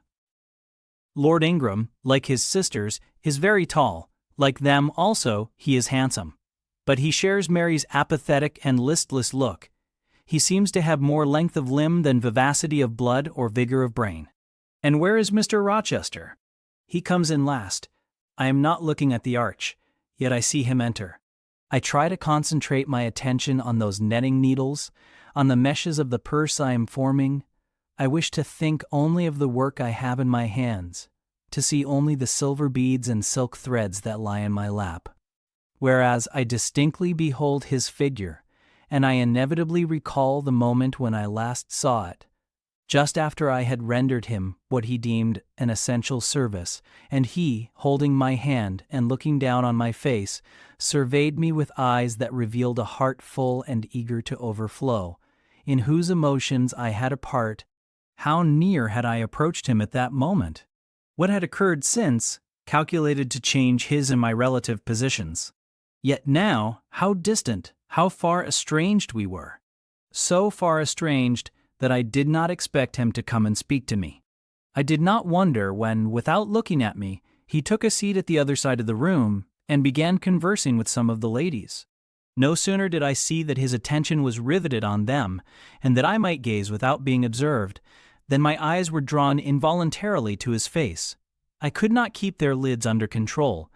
Lord Ingram, like his sisters, is very tall. Like them also, he is handsome. But he shares Mary's apathetic and listless look. He seems to have more length of limb than vivacity of blood or vigor of brain. And where is Mr. Rochester? He comes in last. I am not looking at the arch, yet I see him enter. I try to concentrate my attention on those netting needles, on the meshes of the purse I am forming. I wish to think only of the work I have in my hands, to see only the silver beads and silk threads that lie in my lap. Whereas I distinctly behold his figure, and I inevitably recall the moment when I last saw it, just after I had rendered him what he deemed an essential service, and he, holding my hand and looking down on my face, surveyed me with eyes that revealed a heart full and eager to overflow, in whose emotions I had a part. How near had I approached him at that moment? What had occurred since, calculated to change his and my relative positions? Yet now, how distant, how far estranged we were. So far estranged that I did not expect him to come and speak to me. I did not wonder when, without looking at me, he took a seat at the other side of the room and began conversing with some of the ladies. No sooner did I see that his attention was riveted on them, and that I might gaze without being observed, than my eyes were drawn involuntarily to his face. I could not keep their lids under control.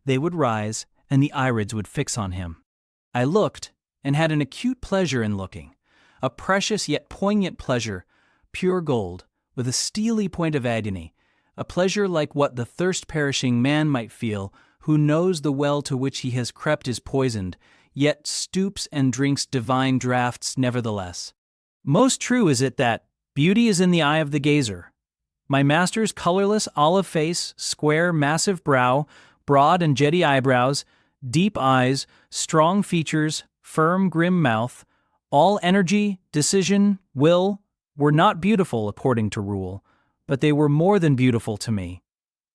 They would rise, and the irids would fix on him. I looked, and had an acute pleasure in looking, a precious yet poignant pleasure, pure gold, with a steely point of agony, a pleasure like what the thirst-perishing man might feel who knows the well to which he has crept is poisoned, yet stoops and drinks divine draughts nevertheless. Most true is it that beauty is in the eye of the gazer. My master's colorless olive face, square, massive brow, broad and jetty eyebrows, deep eyes, strong features, firm, grim mouth, all energy, decision, will, were not beautiful according to rule, but they were more than beautiful to me.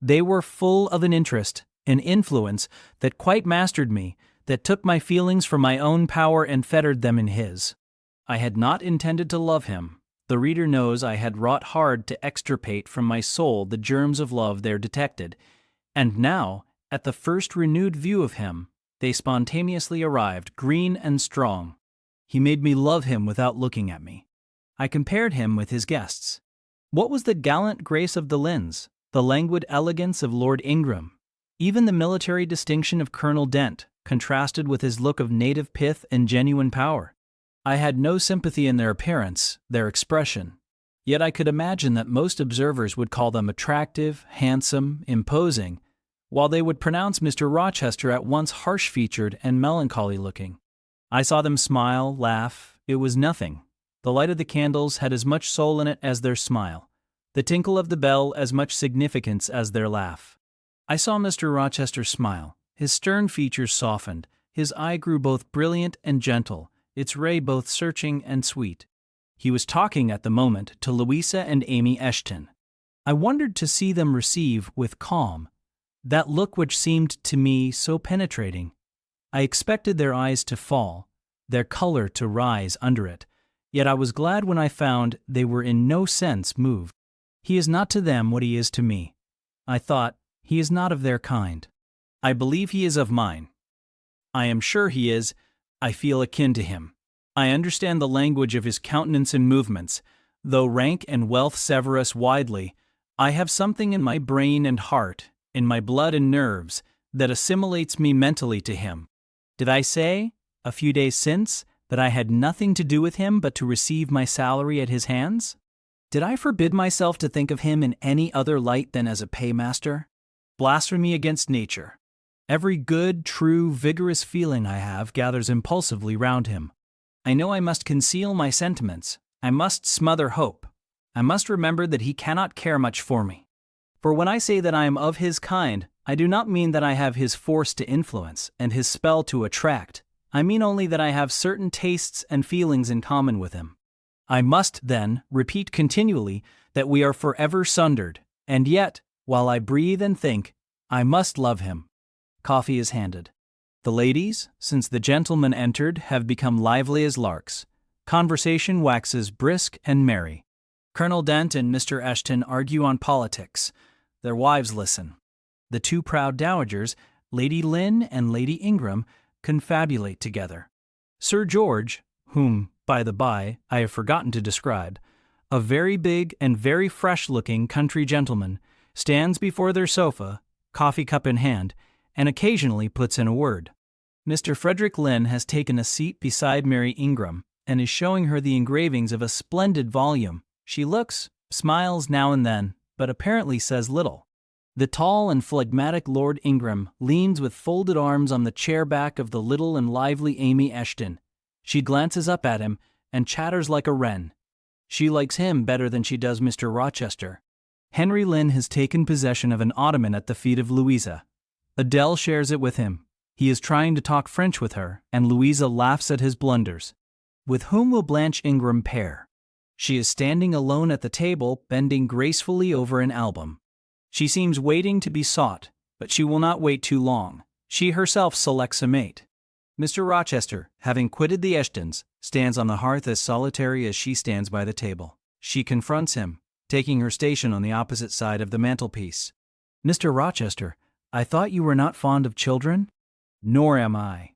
They were full of an interest, an influence that quite mastered me, that took my feelings from my own power and fettered them in his. I had not intended to love him. The reader knows I had wrought hard to extirpate from my soul the germs of love there detected, and now, at the first renewed view of him, they spontaneously arrived, green and strong. He made me love him without looking at me. I compared him with his guests. What was the gallant grace of the Lynns, the languid elegance of Lord Ingram, even the military distinction of Colonel Dent, contrasted with his look of native pith and genuine power? I had no sympathy in their appearance, their expression, yet I could imagine that most observers would call them attractive, handsome, imposing, while they would pronounce Mr. Rochester at once harsh-featured and melancholy-looking. I saw them smile, laugh. It was nothing. The light of the candles had as much soul in it as their smile, the tinkle of the bell as much significance as their laugh. I saw Mr. Rochester smile. His stern features softened, his eye grew both brilliant and gentle, its ray both searching and sweet. He was talking at the moment to Louisa and Amy Eshton. I wondered to see them receive, with calm, that look which seemed to me so penetrating. I expected their eyes to fall, their color to rise under it, yet I was glad when I found they were in no sense moved. He is not to them what he is to me. I thought, he is not of their kind. I believe he is of mine. I am sure he is. I feel akin to him. I understand the language of his countenance and movements. Though rank and wealth sever us widely, I have something in my brain and heart, in my blood and nerves, that assimilates me mentally to him. Did I say, a few days since, that I had nothing to do with him but to receive my salary at his hands? Did I forbid myself to think of him in any other light than as a paymaster? Blasphemy against nature. Every good, true, vigorous feeling I have gathers impulsively round him. I know I must conceal my sentiments. I must smother hope. I must remember that he cannot care much for me. For when I say that I am of his kind, I do not mean that I have his force to influence and his spell to attract. I mean only that I have certain tastes and feelings in common with him. I must, then, repeat continually that we are forever sundered, and yet, while I breathe and think, I must love him. Coffee is handed. The ladies, since the gentlemen entered, have become lively as larks. Conversation waxes brisk and merry. Colonel Dent and Mr. Eshton argue on politics. Their wives listen. The two proud dowagers, Lady Lynn and Lady Ingram, confabulate together. Sir George, whom, by the by, I have forgotten to describe, a very big and very fresh-looking country gentleman, stands before their sofa, coffee cup in hand, and occasionally puts in a word. Mr. Frederick Lynn has taken a seat beside Mary Ingram and is showing her the engravings of a splendid volume. She looks, smiles now and then, but apparently says little. The tall and phlegmatic Lord Ingram leans with folded arms on the chair back of the little and lively Amy Eshton. She glances up at him and chatters like a wren. She likes him better than she does Mr. Rochester. Henry Lynn has taken possession of an ottoman at the feet of Louisa. Adele shares it with him. He is trying to talk French with her, and Louisa laughs at his blunders. With whom will Blanche Ingram pair? She is standing alone at the table, bending gracefully over an album. She seems waiting to be sought, but she will not wait too long. She herself selects a mate. Mr. Rochester, having quitted the Eshtons, stands on the hearth as solitary as she stands by the table. She confronts him, taking her station on the opposite side of the mantelpiece. Mr. Rochester, I thought you were not fond of children? Nor am I.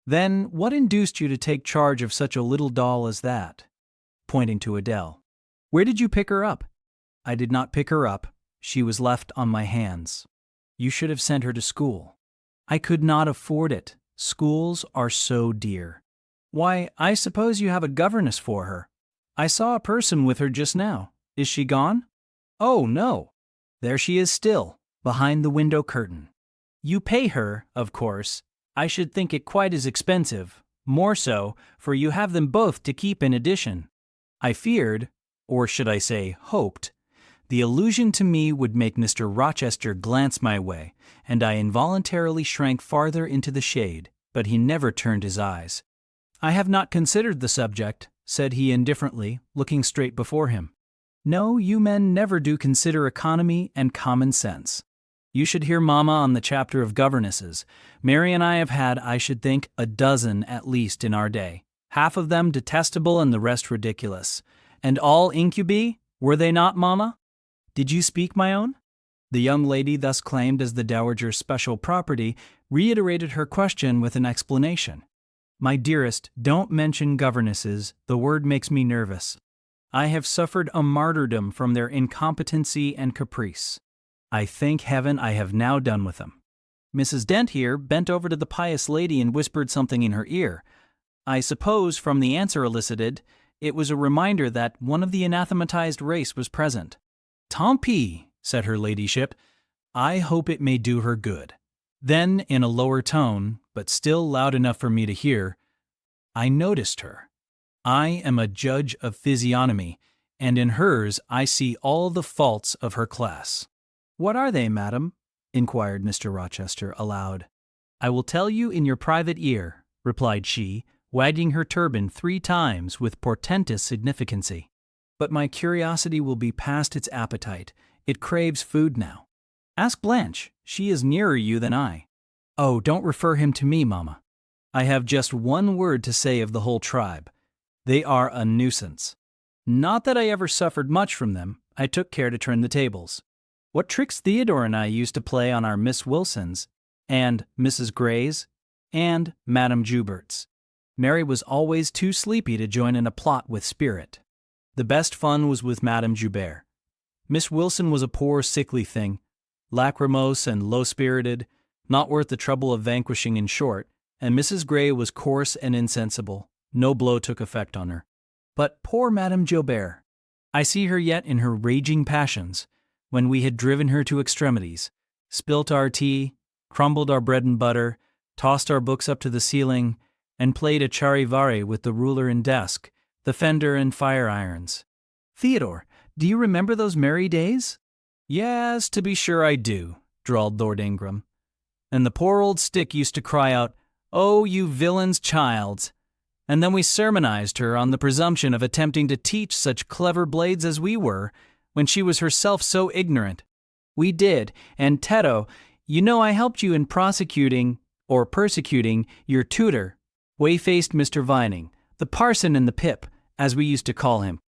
Then what induced you to take charge of such a little doll as that? Pointing to Adele. Where did you pick her up? I did not pick her up. She was left on my hands. You should have sent her to school. I could not afford it. Schools are so dear. Why, I suppose you have a governess for her. I saw a person with her just now. Is she gone? Oh, no. There she is still, behind the window curtain. You pay her, of course. I should think it quite as expensive. More so, for you have them both to keep in addition. I feared, or should I say hoped, the allusion to me would make Mr. Rochester glance my way, and I involuntarily shrank farther into the shade, but he never turned his eyes. I have not considered the subject, said he indifferently, looking straight before him. No, you men never do consider economy and common sense. You should hear Mama on the chapter of governesses. Mary and I have had, I should think, a dozen at least in our day. Half of them detestable and the rest ridiculous. And all incubi, were they not, Mama? Did you speak, my own? The young lady thus claimed as the dowager's special property reiterated her question with an explanation. My dearest, don't mention governesses, the word makes me nervous. I have suffered a martyrdom from their incompetency and caprice. I thank heaven I have now done with them. Mrs. Dent here bent over to the pious lady and whispered something in her ear. I suppose from the answer elicited, it was a reminder that one of the anathematized race was present. Tant pis, said her ladyship. I hope it may do her good. Then, in a lower tone, but still loud enough for me to hear, I noticed her. I am a judge of physiognomy, and in hers I see all the faults of her class. What are they, madam? Inquired Mr. Rochester aloud. I will tell you in your private ear, replied she, wagging her turban 3 times with portentous significancy. But my curiosity will be past its appetite. It craves food now. Ask Blanche. She is nearer you than I. Oh, don't refer him to me, Mama. I have just one word to say of the whole tribe. They are a nuisance. Not that I ever suffered much from them. I took care to turn the tables. What tricks Theodore and I used to play on our Miss Wilsons, and Mrs. Grays, and Madame Joubert's. Mary was always too sleepy to join in a plot with spirit. The best fun was with Madame Joubert. Miss Wilson was a poor, sickly thing, lachrymose and low-spirited, not worth the trouble of vanquishing in short, and Mrs. Gray was coarse and insensible. No blow took effect on her. But poor Madame Joubert! I see her yet in her raging passions, when we had driven her to extremities, spilt our tea, crumbled our bread and butter, tossed our books up to the ceiling, and played a charivari with the ruler and desk, the fender and fire irons. Theodore, do you remember those merry days? Yes, to be sure I do, drawled Lord Ingram. And the poor old stick used to cry out, Oh, you villain's childs! And then we sermonized her on the presumption of attempting to teach such clever blades as we were, when she was herself so ignorant. We did, and Teddo, you know I helped you in persecuting your tutor, way-faced Mr. Vining, the parson in the pip, as we used to call him.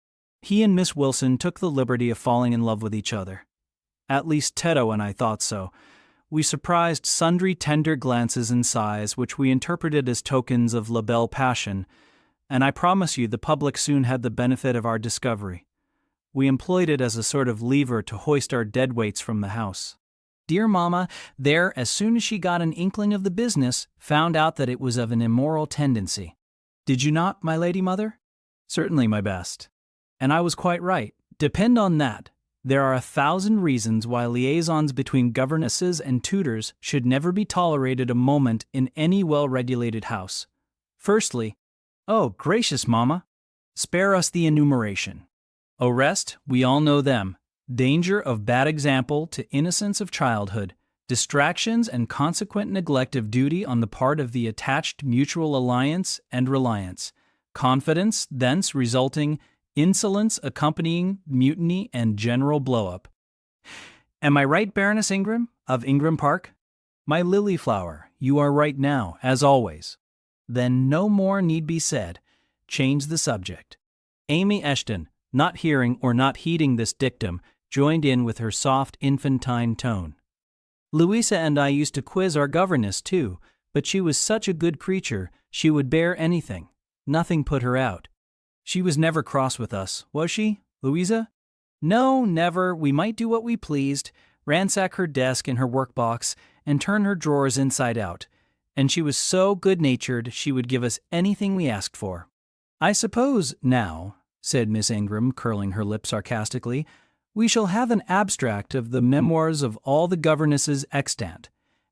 He and Miss Wilson took the liberty of falling in love with each other. At least Teddo and I thought so. We surprised sundry tender glances and sighs which we interpreted as tokens of la belle passion, and I promise you the public soon had the benefit of our discovery. We employed it as a sort of lever to hoist our deadweights from the house. Dear Mamma, there, as soon as she got an inkling of the business, found out that it was of an immoral tendency. Did you not, my lady mother? Certainly, my best. And I was quite right. Depend on that. There are 1,000 reasons why liaisons between governesses and tutors should never be tolerated a moment in any well-regulated house. Firstly, Oh, gracious, mamma! Spare us the enumeration. Arrest, we all know them. Danger of bad example to innocence of childhood. Distractions and consequent neglect of duty on the part of the attached mutual alliance and reliance. Confidence, thence resulting, insolence accompanying mutiny and general blow-up. Am I right, Baroness Ingram, of Ingram Park? My lily flower, you are right now, as always. Then no more need be said. Change the subject. Amy Eshton, not hearing or not heeding this dictum, joined in with her soft infantine tone. Louisa and I used to quiz our governess, too, but she was such a good creature, she would bear anything. Nothing put her out. She was never cross with us, was she, Louisa? No, never. We might do what we pleased, ransack her desk and her workbox, and turn her drawers inside out. And she was so good-natured she would give us anything we asked for. I suppose, now, said Miss Ingram, curling her lip sarcastically, we shall have an abstract of the memoirs of all the governesses extant.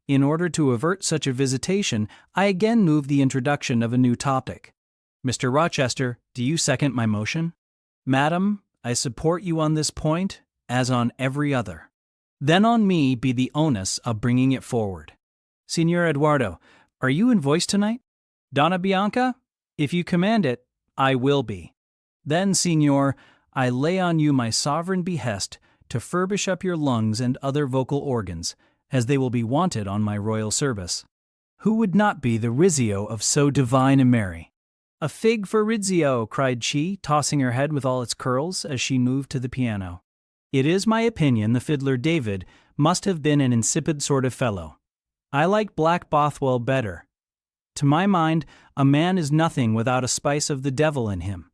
In order to avert such a visitation, I again move the introduction of a new topic. Mr. Rochester, do you second my motion? Madam, I support you on this point, as on every other. Then on me be the onus of bringing it forward. Signor Eduardo, are you in voice tonight? Donna Bianca, if you command it, I will be. Then, signor, I lay on you my sovereign behest to furbish up your lungs and other vocal organs, as they will be wanted on my royal service. Who would not be the Rizzio of so divine a Mary? A fig for Rizzio, cried she, tossing her head with all its curls as she moved to the piano. It is my opinion the fiddler David must have been an insipid sort of fellow. I like Black Bothwell better. To my mind, a man is nothing without a spice of the devil in him.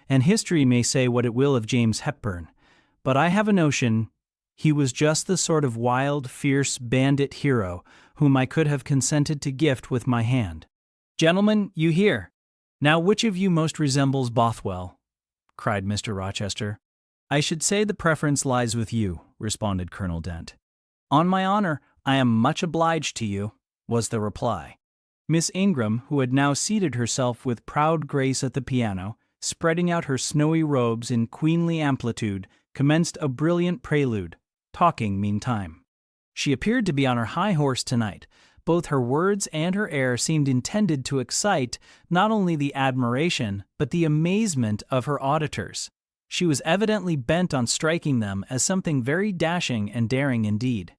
And history may say what it will of James Hepburn, but I have a notion he was just the sort of wild, fierce bandit hero whom I could have consented to gift with my hand. Gentlemen, you hear. Now which of you most resembles Bothwell? Cried Mr. Rochester. I should say the preference lies with you, responded Colonel Dent. On my honor, I am much obliged to you, was the reply. Miss Ingram, who had now seated herself with proud grace at the piano, spreading out her snowy robes in queenly amplitude, commenced a brilliant prelude, talking meantime. She appeared to be on her high horse tonight. Both her words and her air seemed intended to excite not only the admiration, but the amazement of her auditors. She was evidently bent on striking them as something very dashing and daring indeed.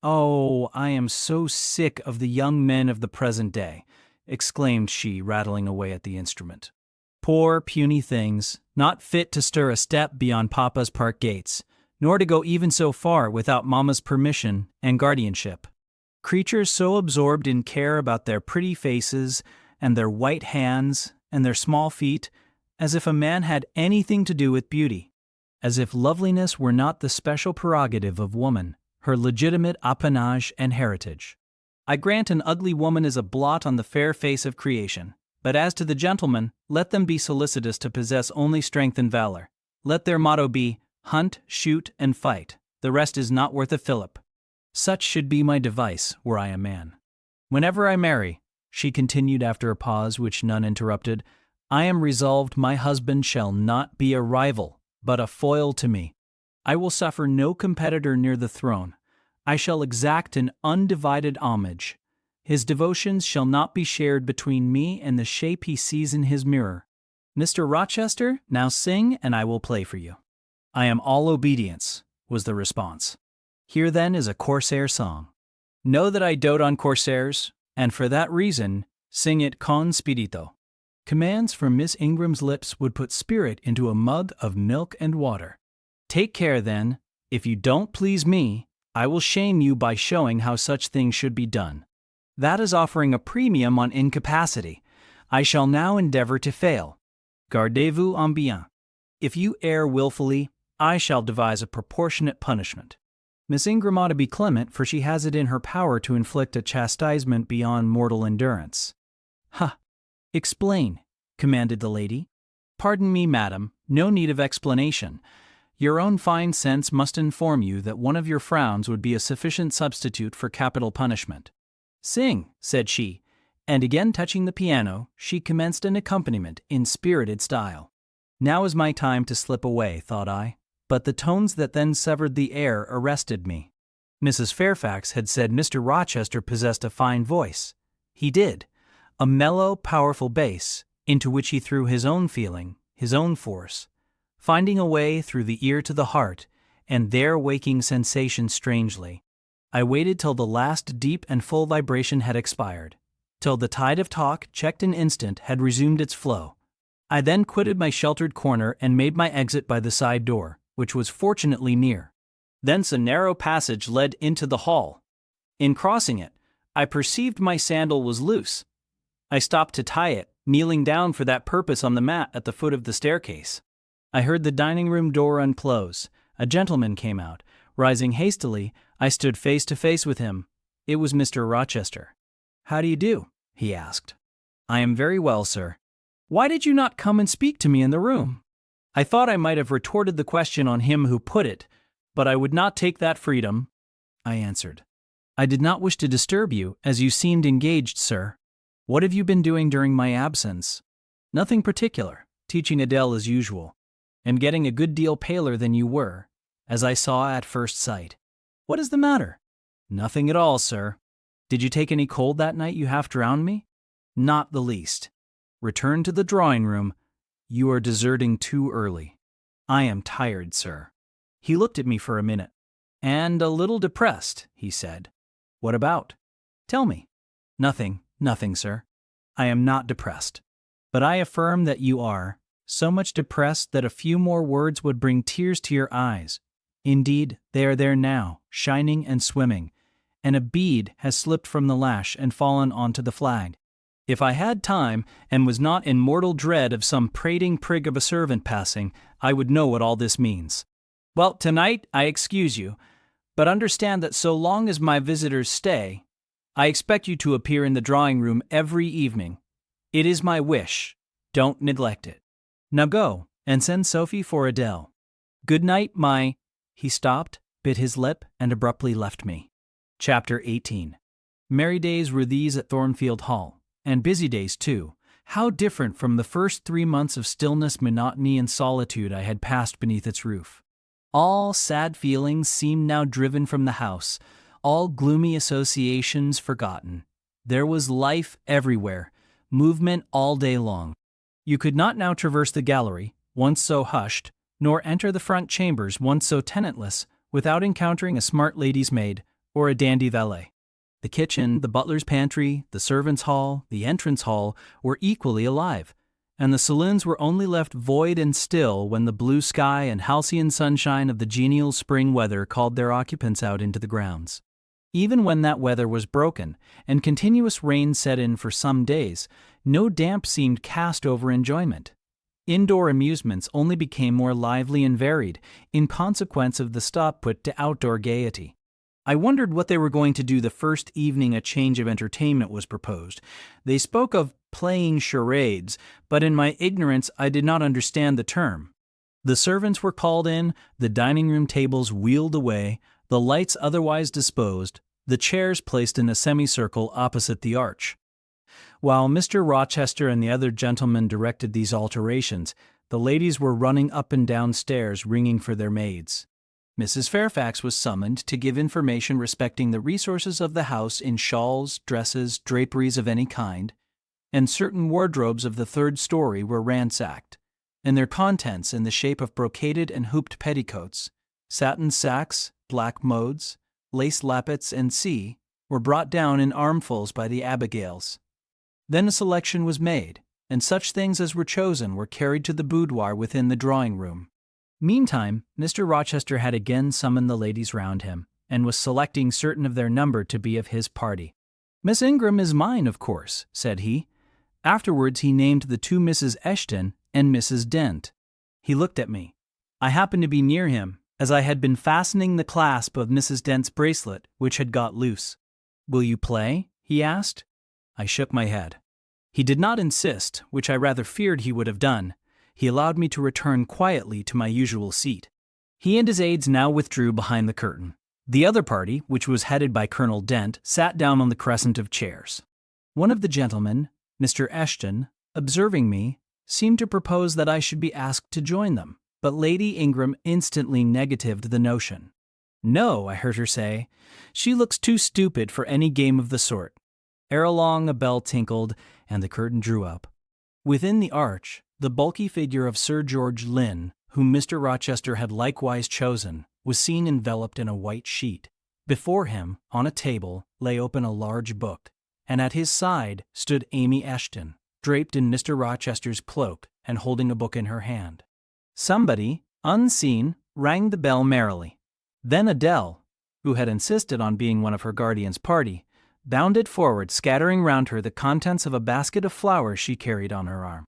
Oh, I am so sick of the young men of the present day, exclaimed she, rattling away at the instrument. Poor, puny things, not fit to stir a step beyond Papa's park gates, nor to go even so far without Mamma's permission and guardianship. Creatures so absorbed in care about their pretty faces and their white hands and their small feet, as if a man had anything to do with beauty, as if loveliness were not the special prerogative of woman, her legitimate appanage and heritage. I grant an ugly woman is a blot on the fair face of creation. But as to the gentlemen, let them be solicitous to possess only strength and valor. Let their motto be, hunt, shoot, and fight. The rest is not worth a fillip. Such should be my device, were I a man. Whenever I marry, she continued after a pause which none interrupted, I am resolved my husband shall not be a rival, but a foil to me. I will suffer no competitor near the throne. I shall exact an undivided homage. His devotions shall not be shared between me and the shape he sees in his mirror. Mr. Rochester, now sing, and I will play for you. I am all obedience, was the response. Here then is a Corsair song. Know that I dote on Corsairs, and for that reason, sing it con spirito. Commands from Miss Ingram's lips would put spirit into a mug of milk and water. Take care, then, if you don't please me, I will shame you by showing how such things should be done. That is offering a premium on incapacity. I shall now endeavor to fail. Gardez-vous en bien. If you err willfully, I shall devise a proportionate punishment. Miss Ingram ought to be clement, for she has it in her power to inflict a chastisement beyond mortal endurance. Ha! Explain, commanded the lady. Pardon me, madam, no need of explanation. Your own fine sense must inform you that one of your frowns would be a sufficient substitute for capital punishment. Sing, said she, and again touching the piano, she commenced an accompaniment in spirited style. Now is my time to slip away, thought I, but the tones that then severed the air arrested me. Mrs. Fairfax had said Mr. Rochester possessed a fine voice. He did, a mellow, powerful bass, into which he threw his own feeling, his own force, finding a way through the ear to the heart, and there waking sensation strangely. I waited till the last deep and full vibration had expired, till the tide of talk, checked an instant, had resumed its flow. I then quitted my sheltered corner and made my exit by the side door, which was fortunately near. Thence a narrow passage led into the hall. In crossing it, I perceived my sandal was loose. I stopped to tie it, kneeling down for that purpose on the mat at the foot of the staircase. I heard the dining-room door unclose. A gentleman came out. Rising hastily, I stood face to face with him. It was Mr. Rochester. "How do you do?" he asked. "I am very well, sir." "Why did you not come and speak to me in the room?" I thought I might have retorted the question on him who put it, but I would not take that freedom. I answered, "I did not wish to disturb you, as you seemed engaged, sir. What have you been doing during my absence?" "Nothing particular, teaching Adele as usual, and getting a good deal paler than you were, as I saw at first sight." "What is the matter?" "Nothing at all, sir." "Did you take any cold that night you half drowned me?" "Not the least." "Return to the drawing-room. You are deserting too early." "I am tired, sir." He looked at me for a minute. "And a little depressed," he said. "What about?" "Tell me." Nothing, sir. I am not depressed. But I affirm that you are, so much depressed that a few more words would bring tears to your eyes. Indeed, they are there now, shining and swimming, and a bead has slipped from the lash and fallen onto the flag. If I had time, and was not in mortal dread of some prating prig of a servant passing, I would know what all this means. Well, tonight I excuse you, but understand that so long as my visitors stay, I expect you to appear in the drawing-room every evening. It is my wish. Don't neglect it. Now go, and send Sophie for Adele. Good night, my—" He stopped, bit his lip, and abruptly left me. Chapter 18. Merry days were these at Thornfield Hall, and busy days too. How different from the first 3 months of stillness, monotony, and solitude I had passed beneath its roof. All sad feelings seemed now driven from the house, all gloomy associations forgotten. There was life everywhere, movement all day long. You could not now traverse the gallery, once so hushed, nor enter the front chambers, once so tenantless, without encountering a smart lady's maid or a dandy valet. The kitchen, the butler's pantry, the servants' hall, the entrance hall were equally alive, and the saloons were only left void and still when the blue sky and halcyon sunshine of the genial spring weather called their occupants out into the grounds. Even when that weather was broken, and continuous rain set in for some days, no damp seemed cast over enjoyment. Indoor amusements only became more lively and varied, in consequence of the stop put to outdoor gaiety. I wondered what they were going to do the first evening a change of entertainment was proposed. They spoke of playing charades, but in my ignorance I did not understand the term. The servants were called in, the dining-room tables wheeled away, the lights otherwise disposed, the chairs placed in a semicircle opposite the arch. While Mr. Rochester and the other gentlemen directed these alterations, the ladies were running up and down stairs ringing for their maids. Mrs. Fairfax was summoned to give information respecting the resources of the house in shawls, dresses, draperies of any kind, and certain wardrobes of the third story were ransacked, and their contents in the shape of brocaded and hooped petticoats, satin sacques, black modes, lace lappets, and were brought down in armfuls by the abigails. Then a selection was made, and such things as were chosen were carried to the boudoir within the drawing-room. Meantime, Mr. Rochester had again summoned the ladies round him, and was selecting certain of their number to be of his party. "Miss Ingram is mine, of course," said he. Afterwards he named the 2 Mrs. Eshton and Mrs. Dent. He looked at me. I happened to be near him, as I had been fastening the clasp of Mrs. Dent's bracelet, which had got loose. "Will you play?" he asked. I shook my head. He did not insist, which I rather feared he would have done. He allowed me to return quietly to my usual seat. He and his aides now withdrew behind the curtain. The other party, which was headed by Colonel Dent, sat down on the crescent of chairs. One of the gentlemen, Mr. Eshton, observing me, seemed to propose that I should be asked to join them, but Lady Ingram instantly negatived the notion. "No," I heard her say, "she looks too stupid for any game of the sort." Ere long a bell tinkled, and the curtain drew up. Within the arch, the bulky figure of Sir George Lynn, whom Mr. Rochester had likewise chosen, was seen enveloped in a white sheet. Before him, on a table, lay open a large book, and at his side stood Amy Eshton, draped in Mr. Rochester's cloak and holding a book in her hand. Somebody, unseen, rang the bell merrily. Then Adele, who had insisted on being one of her guardian's party, bounded forward, scattering round her the contents of a basket of flowers she carried on her arm.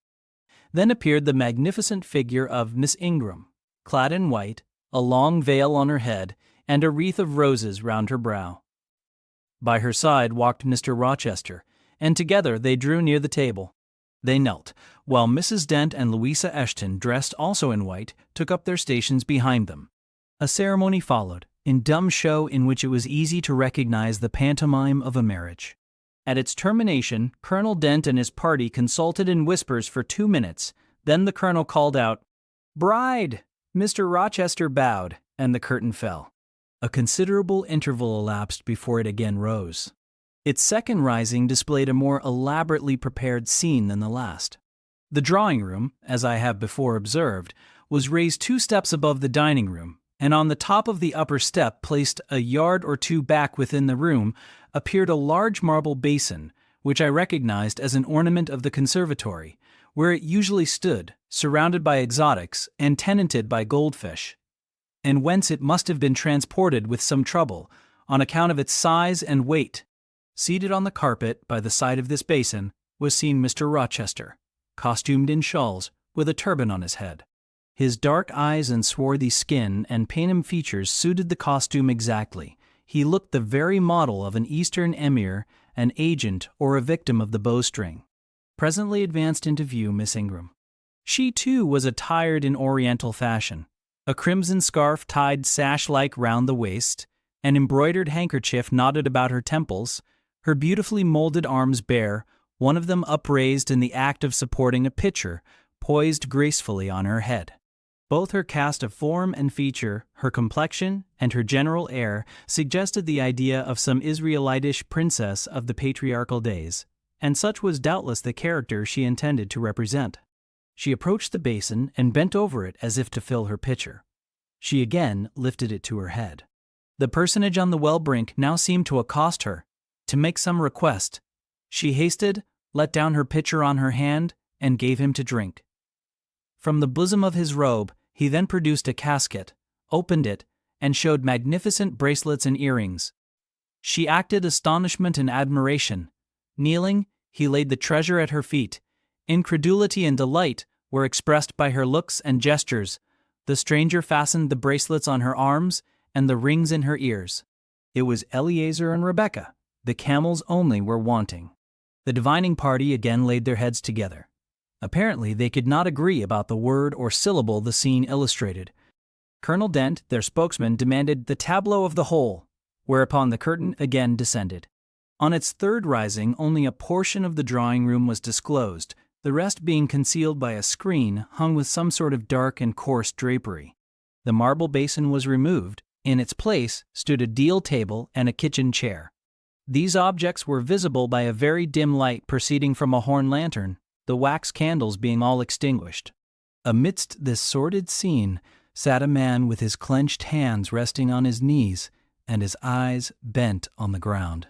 Then appeared the magnificent figure of Miss Ingram, clad in white, a long veil on her head, and a wreath of roses round her brow. By her side walked Mr. Rochester, and together they drew near the table. They knelt, while Mrs. Dent and Louisa Eshton, dressed also in white, took up their stations behind them. A ceremony followed, in dumb show in which it was easy to recognize the pantomime of a marriage. At its termination, Colonel Dent and his party consulted in whispers for 2 minutes. Then the colonel called out, "Bride!" Mr. Rochester bowed, and the curtain fell. A considerable interval elapsed before it again rose. Its second rising displayed a more elaborately prepared scene than the last. The drawing-room, as I have before observed, was raised 2 steps above the dining-room, and on the top of the upper step, placed a yard or 2 back within the room, appeared a large marble basin, which I recognized as an ornament of the conservatory, where it usually stood, surrounded by exotics and tenanted by goldfish, and whence it must have been transported with some trouble, on account of its size and weight. Seated on the carpet by the side of this basin was seen Mr. Rochester, costumed in shawls, with a turban on his head. His dark eyes and swarthy skin and Paynim features suited the costume exactly. He looked the very model of an Eastern emir, an agent, or a victim of the bowstring. Presently advanced into view Miss Ingram. She, too, was attired in Oriental fashion. A crimson scarf tied sash-like round the waist, an embroidered handkerchief knotted about her temples, her beautifully molded arms bare, one of them upraised in the act of supporting a pitcher, poised gracefully on her head. Both her cast of form and feature, her complexion, and her general air suggested the idea of some Israelitish princess of the patriarchal days, and such was doubtless the character she intended to represent. She approached the basin and bent over it as if to fill her pitcher. She again lifted it to her head. The personage on the well brink now seemed to accost her, to make some request. She hasted, let down her pitcher on her hand, and gave him to drink. From the bosom of his robe, he then produced a casket, opened it, and showed magnificent bracelets and earrings. She acted astonishment and admiration. Kneeling, he laid the treasure at her feet. Incredulity and delight were expressed by her looks and gestures. The stranger fastened the bracelets on her arms and the rings in her ears. It was Eleazar and Rebecca. The camels only were wanting. The divining party again laid their heads together. Apparently, they could not agree about the word or syllable the scene illustrated. Colonel Dent, their spokesman, demanded the tableau of the whole, whereupon the curtain again descended. On its third rising, only a portion of the drawing-room was disclosed, the rest being concealed by a screen hung with some sort of dark and coarse drapery. The marble basin was removed. In its place stood a deal table and a kitchen chair. These objects were visible by a very dim light proceeding from a horn lantern, the wax candles being all extinguished. Amidst this sordid scene sat a man with his clenched hands resting on his knees and his eyes bent on the ground.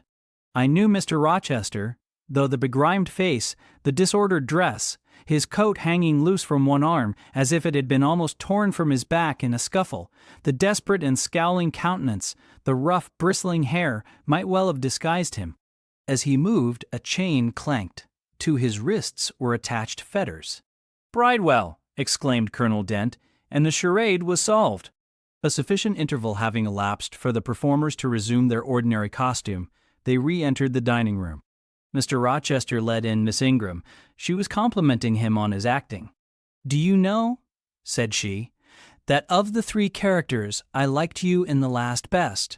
I knew Mr. Rochester, though the begrimed face, the disordered dress, his coat hanging loose from one arm as if it had been almost torn from his back in a scuffle, the desperate and scowling countenance, the rough, bristling hair might well have disguised him. As he moved, a chain clanked. To his wrists were attached fetters. "Bridewell!" exclaimed Colonel Dent, and the charade was solved. A sufficient interval having elapsed for the performers to resume their ordinary costume, they re-entered the dining-room. Mr. Rochester led in Miss Ingram. She was complimenting him on his acting. "Do you know," said she, "that of the 3 characters I liked you in the last best?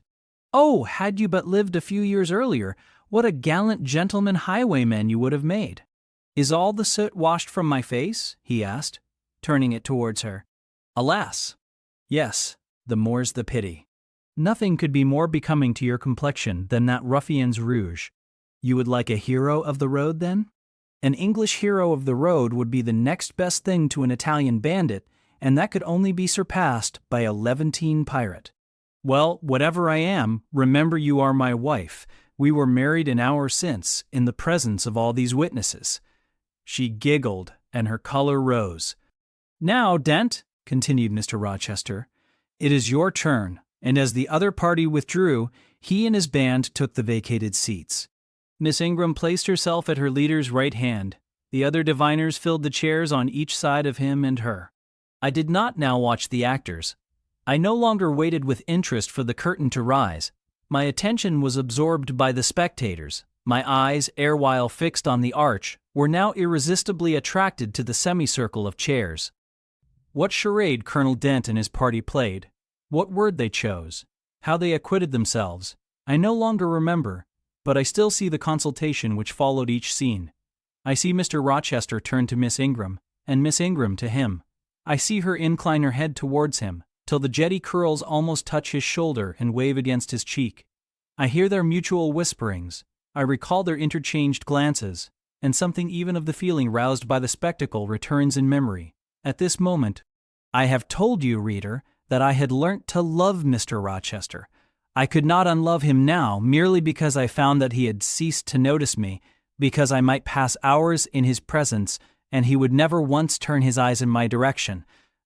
Oh, had you but lived a few years earlier, What a gallant gentleman highwayman you would have made! Is all the soot washed from my face? He asked, turning it towards her. Alas! Yes, the more's the pity. Nothing could be more becoming to your complexion than that ruffian's rouge. You would like a hero of the road, then? An English hero of the road would be the next best thing to an Italian bandit, and that could only be surpassed by a Levantine pirate. Well, whatever I am, remember you are my wife. We were married an hour since, in the presence of all these witnesses. She giggled, and her color rose. Now, Dent, continued Mr. Rochester, it is your turn, and as the other party withdrew, he and his band took the vacated seats. Miss Ingram placed herself at her leader's right hand. The other diviners filled the chairs on each side of him and her. I did not now watch the actors. I no longer waited with interest for the curtain to rise. My attention was absorbed by the spectators. My eyes, erewhile fixed on the arch, were now irresistibly attracted to the semicircle of chairs. What charade Colonel Dent and his party played, what word they chose, how they acquitted themselves, I no longer remember, but I still see the consultation which followed each scene. I see Mr. Rochester turn to Miss Ingram, and Miss Ingram to him. I see her incline her head towards him, till the jetty curls almost touch his shoulder and wave against his cheek. I hear their mutual whisperings. I recall their interchanged glances, and something even of the feeling roused by the spectacle returns in memory. At this moment, I have told you, reader, that I had learnt to love Mr. Rochester. I could not unlove him now merely because I found that he had ceased to notice me, because I might pass hours in his presence and he would never once turn his eyes in my direction,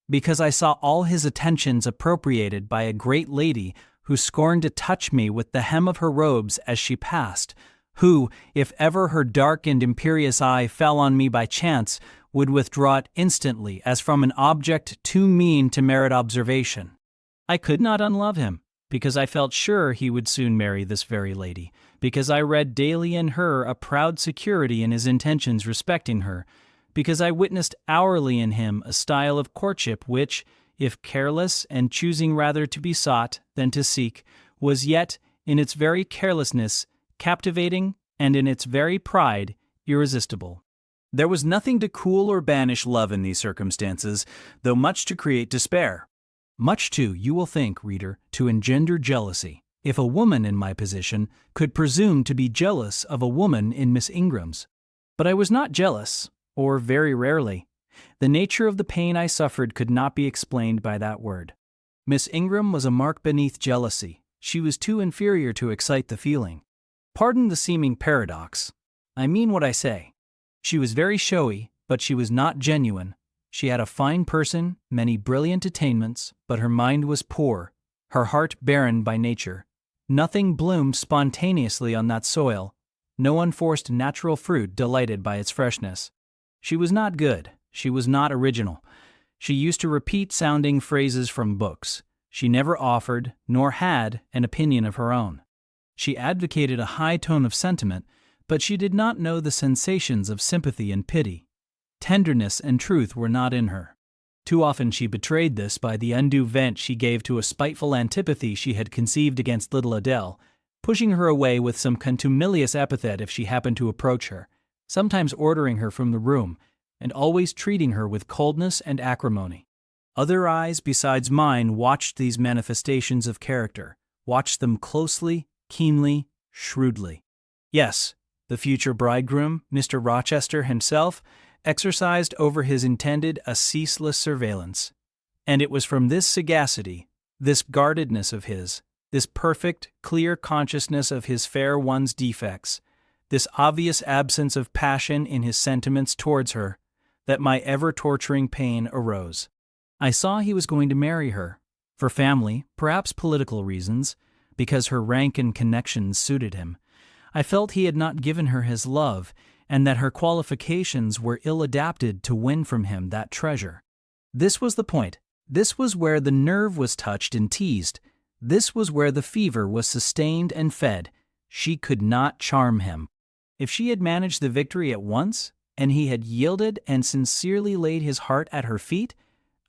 because I saw all his attentions appropriated by a great lady who scorned to touch me with the hem of her robes as she passed, who, if ever her dark and imperious eye fell on me by chance, would withdraw it instantly as from an object too mean to merit observation. I could not unlove him, because I felt sure he would soon marry this very lady, because I read daily in her a proud security in his intentions respecting her, because I witnessed hourly in him a style of courtship which, if careless and choosing rather to be sought than to seek, was yet, in its very carelessness, captivating, and in its very pride, irresistible. There was nothing to cool or banish love in these circumstances, though much to create despair. Much, too, you will think, reader, to engender jealousy, if a woman in my position could presume to be jealous of a woman in Miss Ingram's. But I was not jealous, or very rarely. The nature of the pain I suffered could not be explained by that word. Miss Ingram was a mark beneath jealousy. She was too inferior to excite the feeling. Pardon the seeming paradox. I mean what I say. She was very showy, but she was not genuine. She had a fine person, many brilliant attainments, but her mind was poor, her heart barren by nature. Nothing bloomed spontaneously on that soil. No unforced natural fruit delighted by its freshness. She was not good. She was not original. She used to repeat sounding phrases from books. She never offered, nor had, an opinion of her own. She advocated a high tone of sentiment, but she did not know the sensations of sympathy and pity. Tenderness and truth were not in her. Too often she betrayed this by the undue vent she gave to a spiteful antipathy she had conceived against little Adele, pushing her away with some contumelious epithet if she happened to approach her, sometimes ordering her from the room, and always treating her with coldness and acrimony. Other eyes besides mine watched these manifestations of character, watched them closely, keenly, shrewdly. Yes, the future bridegroom, Mr. Rochester himself, exercised over his intended a ceaseless surveillance. And it was from this sagacity, this guardedness of his, this perfect, clear consciousness of his fair one's defects, this obvious absence of passion in his sentiments towards her, that my ever-torturing pain arose. I saw he was going to marry her, for family, perhaps political reasons, because her rank and connections suited him. I felt he had not given her his love, and that her qualifications were ill-adapted to win from him that treasure. This was the point. This was where the nerve was touched and teased. This was where the fever was sustained and fed. She could not charm him. If she had managed the victory at once, and he had yielded and sincerely laid his heart at her feet,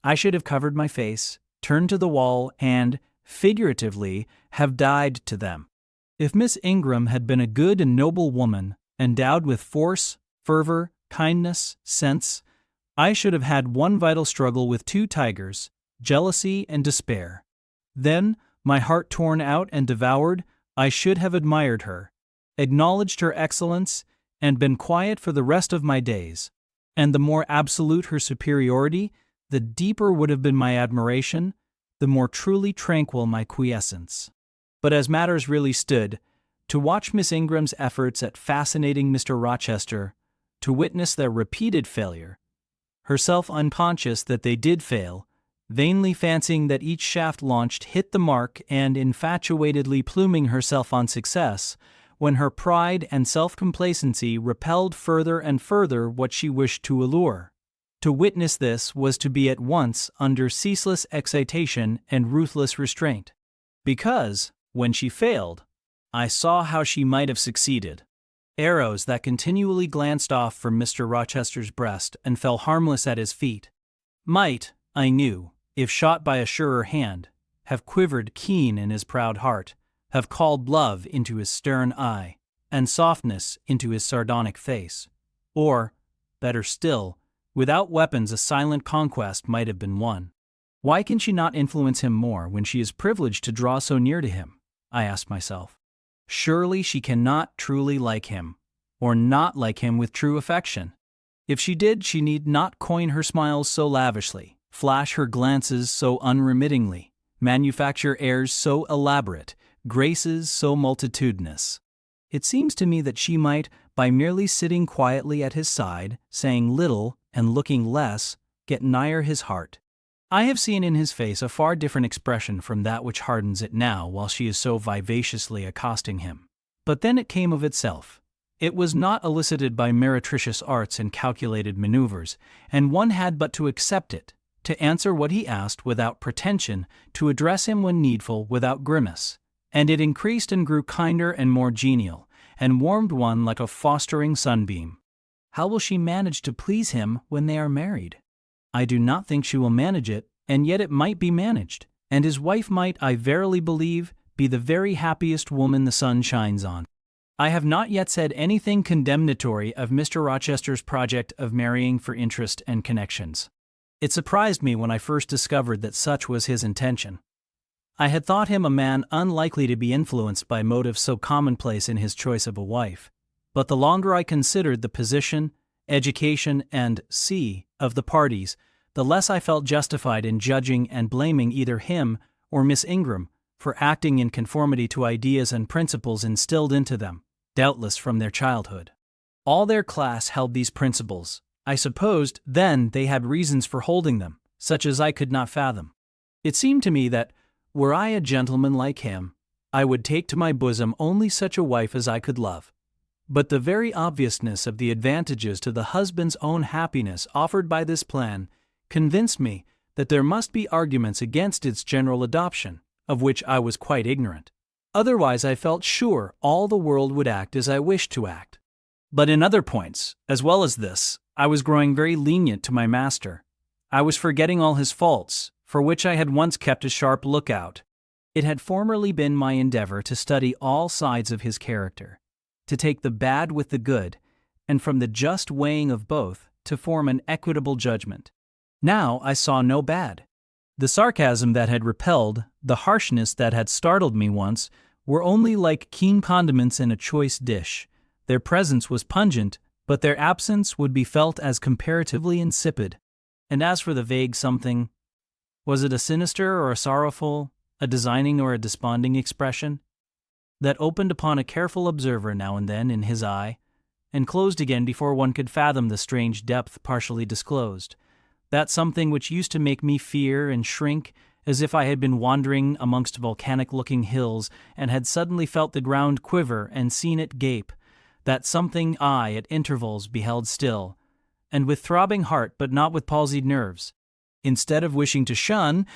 I should have covered my face, turned to the wall, and, figuratively, have died to them. If Miss Ingram had been a good and noble woman, endowed with force, fervor, kindness, sense, I should have had one vital struggle with two tigers, jealousy and despair. Then, my heart torn out and devoured, I should have admired her, acknowledged her excellence, and been quiet for the rest of my days. And the more absolute her superiority, the deeper would have been my admiration, the more truly tranquil my quiescence. But as matters really stood, to watch Miss Ingram's efforts at fascinating Mr. Rochester, to witness their repeated failure, herself unconscious that they did fail, vainly fancying that each shaft launched hit the mark and infatuatedly pluming herself on success, when her pride and self-complacency repelled further and further what she wished to allure. To witness this was to be at once under ceaseless excitation and ruthless restraint. Because, when she failed, I saw how she might have succeeded. Arrows that continually glanced off from Mr. Rochester's breast and fell harmless at his feet might, I knew, if shot by a surer hand, have quivered keen in his proud heart, have called love into his stern eye, and softness into his sardonic face. Or, better still, without weapons a silent conquest might have been won. Why can she not influence him more when she is privileged to draw so near to him? I asked myself. Surely she cannot truly like him, or not like him with true affection. If she did, she need not coin her smiles so lavishly, flash her glances so unremittingly, manufacture airs so elaborate, graces so multitudinous. It seems to me that she might, by merely sitting quietly at his side, saying little and looking less, get nigher his heart. I have seen in his face a far different expression from that which hardens it now while she is so vivaciously accosting him. But then it came of itself. It was not elicited by meretricious arts and calculated maneuvers, and one had but to accept it, to answer what he asked without pretension, to address him when needful without grimace. And it increased and grew kinder and more genial, and warmed one like a fostering sunbeam. How will she manage to please him when they are married? I do not think she will manage it, and yet it might be managed, and his wife might, I verily believe, be the very happiest woman the sun shines on. I have not yet said anything condemnatory of Mr. Rochester's project of marrying for interest and connections. It surprised me when I first discovered that such was his intention. I had thought him a man unlikely to be influenced by motives so commonplace in his choice of a wife, but the longer I considered the position, education, and of the parties, the less I felt justified in judging and blaming either him or Miss Ingram for acting in conformity to ideas and principles instilled into them, doubtless from their childhood. All their class held these principles. I supposed then they had reasons for holding them, such as I could not fathom. It seemed to me that, were I a gentleman like him, I would take to my bosom only such a wife as I could love. But the very obviousness of the advantages to the husband's own happiness offered by this plan convinced me that there must be arguments against its general adoption, of which I was quite ignorant. Otherwise I felt sure all the world would act as I wished to act. But in other points, as well as this, I was growing very lenient to my master. I was forgetting all his faults, for which I had once kept a sharp lookout. It had formerly been my endeavor to study all sides of his character, to take the bad with the good, and from the just weighing of both, to form an equitable judgment. Now I saw no bad. The sarcasm that had repelled, the harshness that had startled me once, were only like keen condiments in a choice dish. Their presence was pungent, but their absence would be felt as comparatively insipid. And as for the vague something, was it a sinister or a sorrowful, a designing or a desponding expression, that opened upon a careful observer now and then in his eye, and closed again before one could fathom the strange depth partially disclosed, that something which used to make me fear and shrink as if I had been wandering amongst volcanic-looking hills and had suddenly felt the ground quiver and seen it gape, that something I at intervals beheld still, and with throbbing heart but not with palsied nerves. Instead of wishing to shun,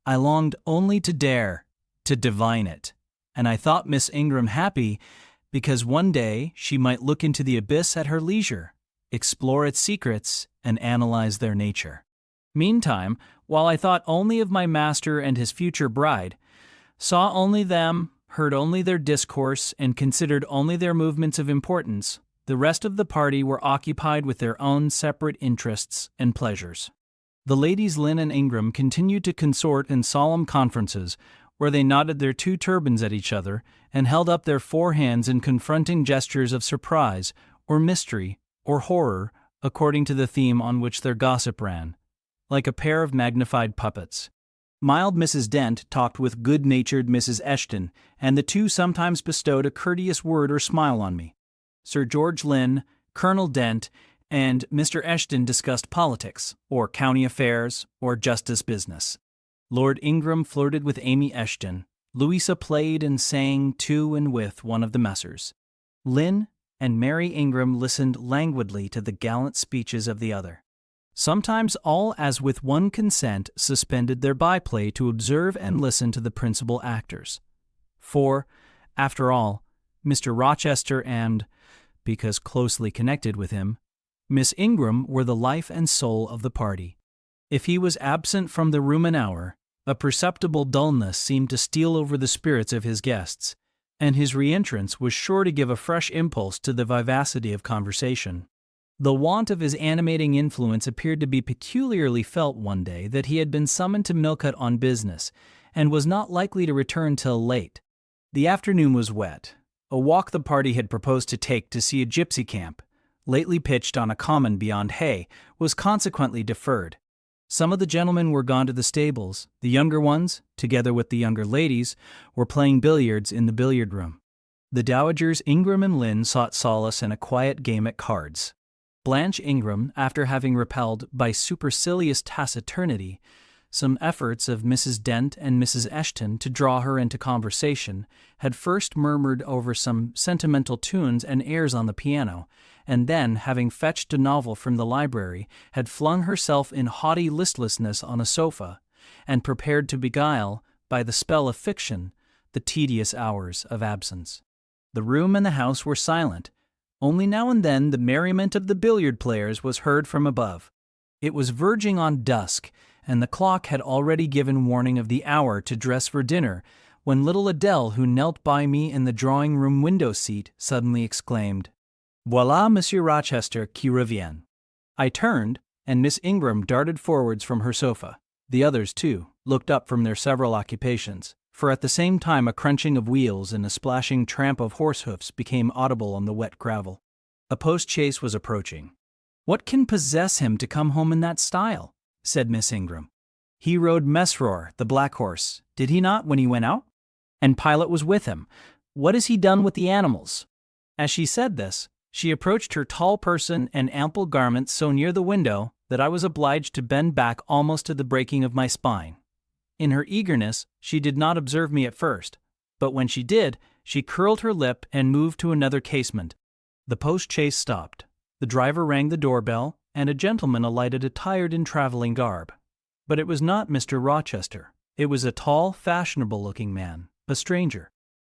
I longed only to dare, to divine it. And I thought Miss Ingram happy because one day she might look into the abyss at her leisure, explore its secrets, and analyze their nature. Meantime, while I thought only of my master and his future bride, saw only them, heard only their discourse, and considered only their movements of importance, the rest of the party were occupied with their own separate interests and pleasures. The ladies Lynn and Ingram continued to consort in solemn conferences, where they nodded their two turbans at each other and held up their four hands in confronting gestures of surprise, or mystery, or horror, according to the theme on which their gossip ran, like a pair of magnified puppets. Mild Mrs. Dent talked with good-natured Mrs. Eshton, and the two sometimes bestowed a courteous word or smile on me. Sir George Lynn, Colonel Dent, and Mr. Eshton discussed politics, or county affairs, or justice business. Lord Ingram flirted with Amy Eshton. Louisa played and sang to and with one of the Messers. Lynn and Mary Ingram listened languidly to the gallant speeches of the other. Sometimes all, as with one consent, suspended their byplay to observe and listen to the principal actors. For, after all, Mr. Rochester and, because closely connected with him, Miss Ingram were the life and soul of the party. If he was absent from the room an hour, a perceptible dullness seemed to steal over the spirits of his guests, and his re-entrance was sure to give a fresh impulse to the vivacity of conversation. The want of his animating influence appeared to be peculiarly felt one day that he had been summoned to Millcote on business, and was not likely to return till late. The afternoon was wet. A walk the party had proposed to take to see a gypsy camp, lately pitched on a common beyond Hay, was consequently deferred. Some of the gentlemen were gone to the stables. The younger ones, together with the younger ladies, were playing billiards in the billiard room. The dowagers Ingram and Lynn sought solace in a quiet game at cards. Blanche Ingram, after having repelled, by supercilious taciturnity, some efforts of Mrs. Dent and Mrs. Eshton to draw her into conversation, had first murmured over some sentimental tunes and airs on the piano, and then, having fetched a novel from the library, had flung herself in haughty listlessness on a sofa, and prepared to beguile, by the spell of fiction, the tedious hours of absence. The room and the house were silent. Only now and then the merriment of the billiard players was heard from above. It was verging on dusk, and the clock had already given warning of the hour to dress for dinner, when little Adele, who knelt by me in the drawing-room window-seat, suddenly exclaimed, "Voilà Monsieur Rochester qui revient." I turned, and Miss Ingram darted forwards from her sofa. The others, too, looked up from their several occupations, for at the same time a crunching of wheels and a splashing tramp of horse-hoofs became audible on the wet gravel. A post-chaise was approaching. "What can possess him to come home in that style?" said Miss Ingram. "He rode Mesrour, the black horse, did he not, when he went out? And Pilot was with him. What has he done with the animals?" As she said this, she approached her tall person and ample garments so near the window that I was obliged to bend back almost to the breaking of my spine. In her eagerness, she did not observe me at first, but when she did, she curled her lip and moved to another casement. The post-chaise stopped. The driver rang the doorbell, and a gentleman alighted attired in traveling garb. But it was not Mr. Rochester. It was a tall, fashionable-looking man, a stranger.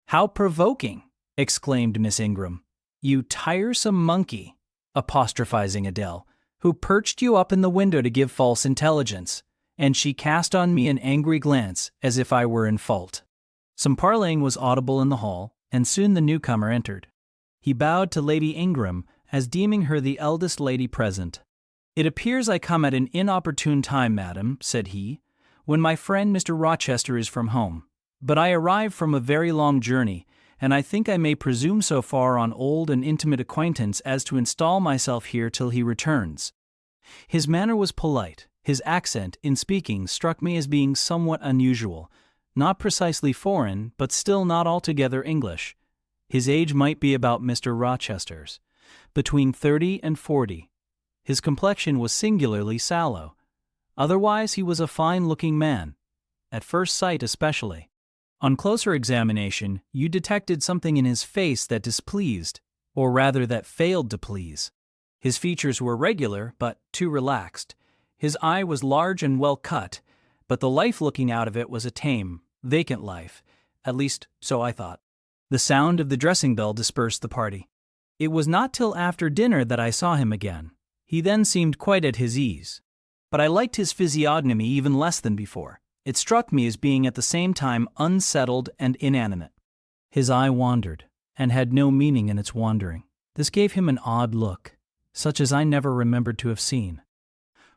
"How provoking!" exclaimed Miss Ingram. "You tiresome monkey," apostrophizing Adele, "who perched you up in the window to give false intelligence." And she cast on me an angry glance, as if I were in fault. Some parleying was audible in the hall, and soon the newcomer entered. He bowed to Lady Ingram, as deeming her the eldest lady present. "It appears I come at an inopportune time, madam," said he, "when my friend Mr. Rochester is from home. But I arrive from a very long journey, and I think I may presume so far on old and intimate acquaintance as to install myself here till he returns." His manner was polite. His accent, in speaking, struck me as being somewhat unusual, not precisely foreign, but still not altogether English. His age might be about Mr. Rochester's, between 30 and 40. His complexion was singularly sallow. Otherwise he was a fine-looking man, at first sight especially. On closer examination, you detected something in his face that displeased, or rather that failed to please. His features were regular, but too relaxed. His eye was large and well cut, but the life looking out of it was a tame, vacant life, at least so I thought. The sound of the dressing bell dispersed the party. It was not till after dinner that I saw him again. He then seemed quite at his ease. But I liked his physiognomy even less than before. It struck me as being at the same time unsettled and inanimate. His eye wandered, and had no meaning in its wandering. This gave him an odd look, such as I never remembered to have seen.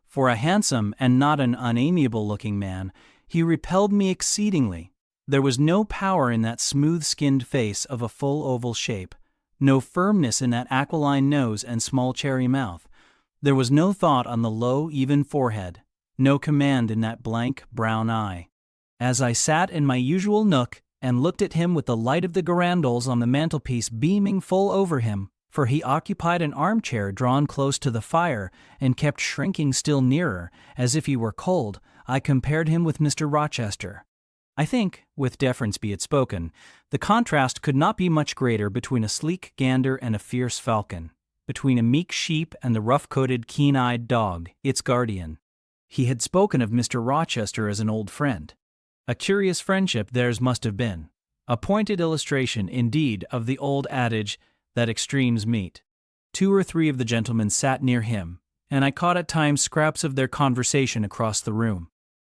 For a handsome and not an unamiable-looking man, he repelled me exceedingly. There was no power in that smooth-skinned face of a full oval shape, no firmness in that aquiline nose and small cherry mouth. There was no thought on the low, even forehead, no command in that blank, brown eye. As I sat in my usual nook and looked at him with the light of the girandoles on the mantelpiece beaming full over him, for he occupied an armchair drawn close to the fire and kept shrinking still nearer, as if he were cold, I compared him with Mr. Rochester. I think, with deference be it spoken, the contrast could not be much greater between a sleek gander and a fierce falcon, between a meek sheep and the rough-coated, keen-eyed dog, its guardian. He had spoken of Mr. Rochester as an old friend. A curious friendship theirs must have been, a pointed illustration, indeed, of the old adage that extremes meet. 2 or 3 of the gentlemen sat near him, and I caught at times scraps of their conversation across the room.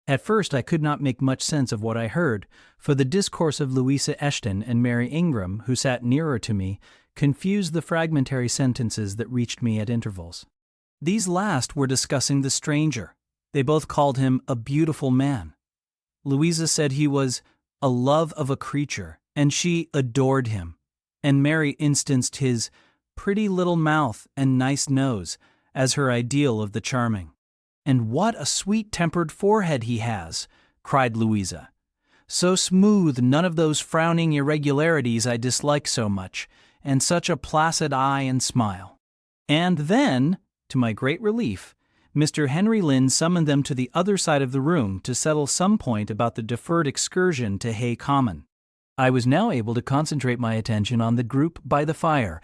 At first I could not make much sense of what I heard, for the discourse of Louisa Eshton and Mary Ingram, who sat nearer to me, confused the fragmentary sentences that reached me at intervals. These last were discussing the stranger. They both called him a beautiful man. Louisa said he was a love of a creature, and she adored him. And Mary instanced his pretty little mouth and nice nose as her ideal of the charming. "And what a sweet-tempered forehead he has," cried Louisa. "So smooth, none of those frowning irregularities I dislike so much, and such a placid eye and smile." And then, to my great relief, Mr. Henry Lynn summoned them to the other side of the room to settle some point about the deferred excursion to Hay Common. I was now able to concentrate my attention on the group by the fire,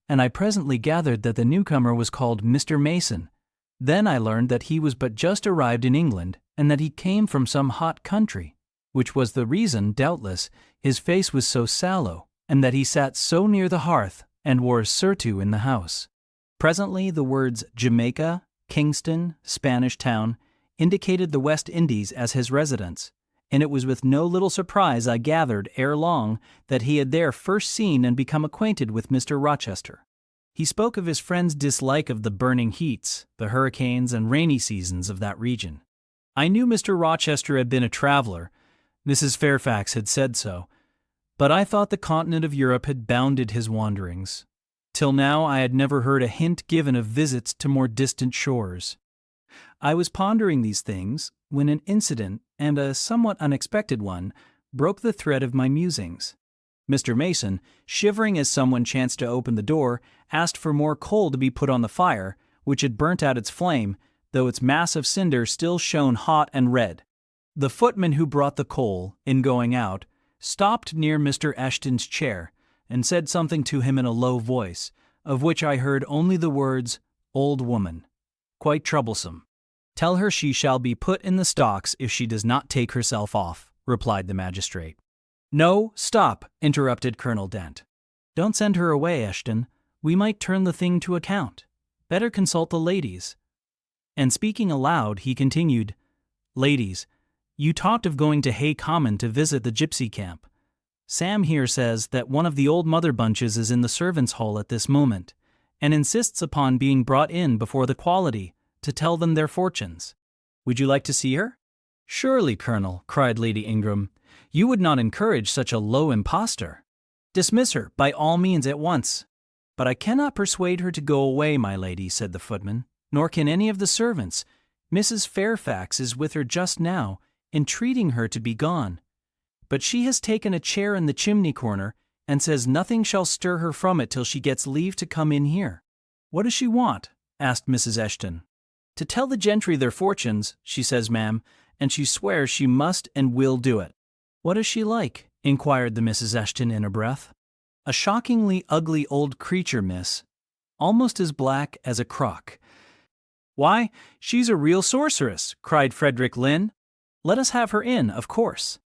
and I presently gathered that the newcomer was called Mr. Mason. Then I learned that he was but just arrived in England, and that he came from some hot country, which was the reason, doubtless, his face was so sallow, and that he sat so near the hearth and wore a surtout in the house. Presently the words Jamaica, Kingston, Spanish Town, indicated the West Indies as his residence, and it was with no little surprise I gathered ere long that he had there first seen and become acquainted with Mr. Rochester. He spoke of his friend's dislike of the burning heats, the hurricanes, and rainy seasons of that region. I knew Mr. Rochester had been a traveler. Mrs. Fairfax had said so, but I thought the continent of Europe had bounded his wanderings. Till now I had never heard a hint given of visits to more distant shores. I was pondering these things when an incident, and a somewhat unexpected one, broke the thread of my musings. Mr. Mason, shivering as someone chanced to open the door, asked for more coal to be put on the fire, which had burnt out its flame, though its mass of cinder still shone hot and red. The footman who brought the coal, in going out, stopped near Mr. Eshton's chair, and said something to him in a low voice, of which I heard only the words, "Old woman," quite troublesome. "Tell her she shall be put in the stocks if she does not take herself off," replied the magistrate. "No, stop," interrupted Colonel Dent. "Don't send her away, Eshton. We might turn the thing to account. Better consult the ladies." And speaking aloud, he continued, "Ladies, you talked of going to Hay Common to visit the gypsy camp. Sam here says that one of the old Mother Bunches is in the servants' hall at this moment, and insists upon being brought in before the quality to tell them their fortunes. Would you like to see her?" "Surely, Colonel," cried Lady Ingram, "you would not encourage such a low impostor. Dismiss her, by all means, at once." "But I cannot persuade her to go away, my lady," said the footman, "nor can any of the servants. Mrs. Fairfax is with her just now, entreating her to be gone. But she has taken a chair in the chimney corner, and says nothing shall stir her from it till she gets leave to come in here." "What does she want?" asked Mrs. Eshton. "To tell the gentry their fortunes, she says, ma'am, and she swears she must and will do it." "What is she like?" inquired the Mrs. Eshton in a breath. "A shockingly ugly old creature, miss, almost as black as a crock." "Why, she's a real sorceress," cried Frederick Lynn. "Let us have her in, of course."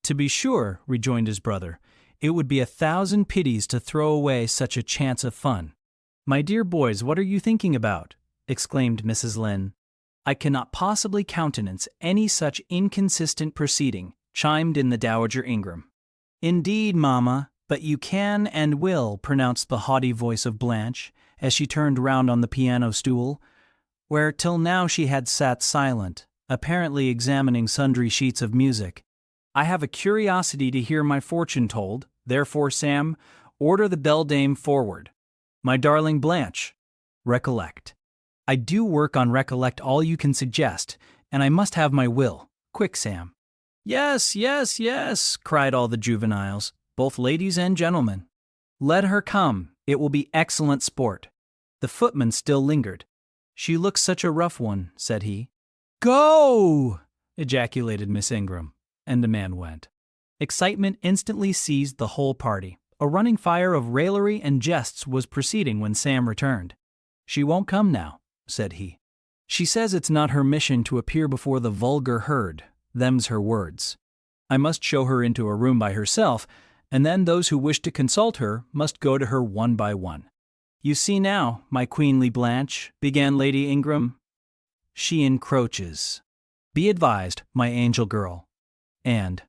"To be sure," rejoined his brother, "it would be 1,000 pities to throw away such a chance of fun." "My dear boys, what are you thinking about?" exclaimed Mrs. Lynn. "I cannot possibly countenance any such inconsistent proceeding," chimed in the Dowager Ingram. "Indeed, mamma," "But you can and will," pronounced the haughty voice of Blanche, as she turned round on the piano stool, where till now she had sat silent, apparently examining sundry sheets of music. "I have a curiosity to hear my fortune told, therefore, Sam, order the beldame forward. My darling Blanche, recollect. I do work on recollect all you can suggest, and I must have my will. Quick, Sam." "Yes, yes, yes," cried all the juveniles, both ladies and gentlemen. "Let her come, it will be excellent sport." The footman still lingered. "She looks such a rough one," said he. "Go!" ejaculated Miss Ingram, and the man went. Excitement instantly seized the whole party. A running fire of raillery and jests was proceeding when Sam returned. "She won't come now," said he. "She says it's not her mission to appear before the vulgar herd. Them's her words. I must show her into a room by herself, and then those who wish to consult her must go to her one by one." "You see now, my queenly Blanche," began Lady Ingram. "She encroaches. Be advised, my angel girl. And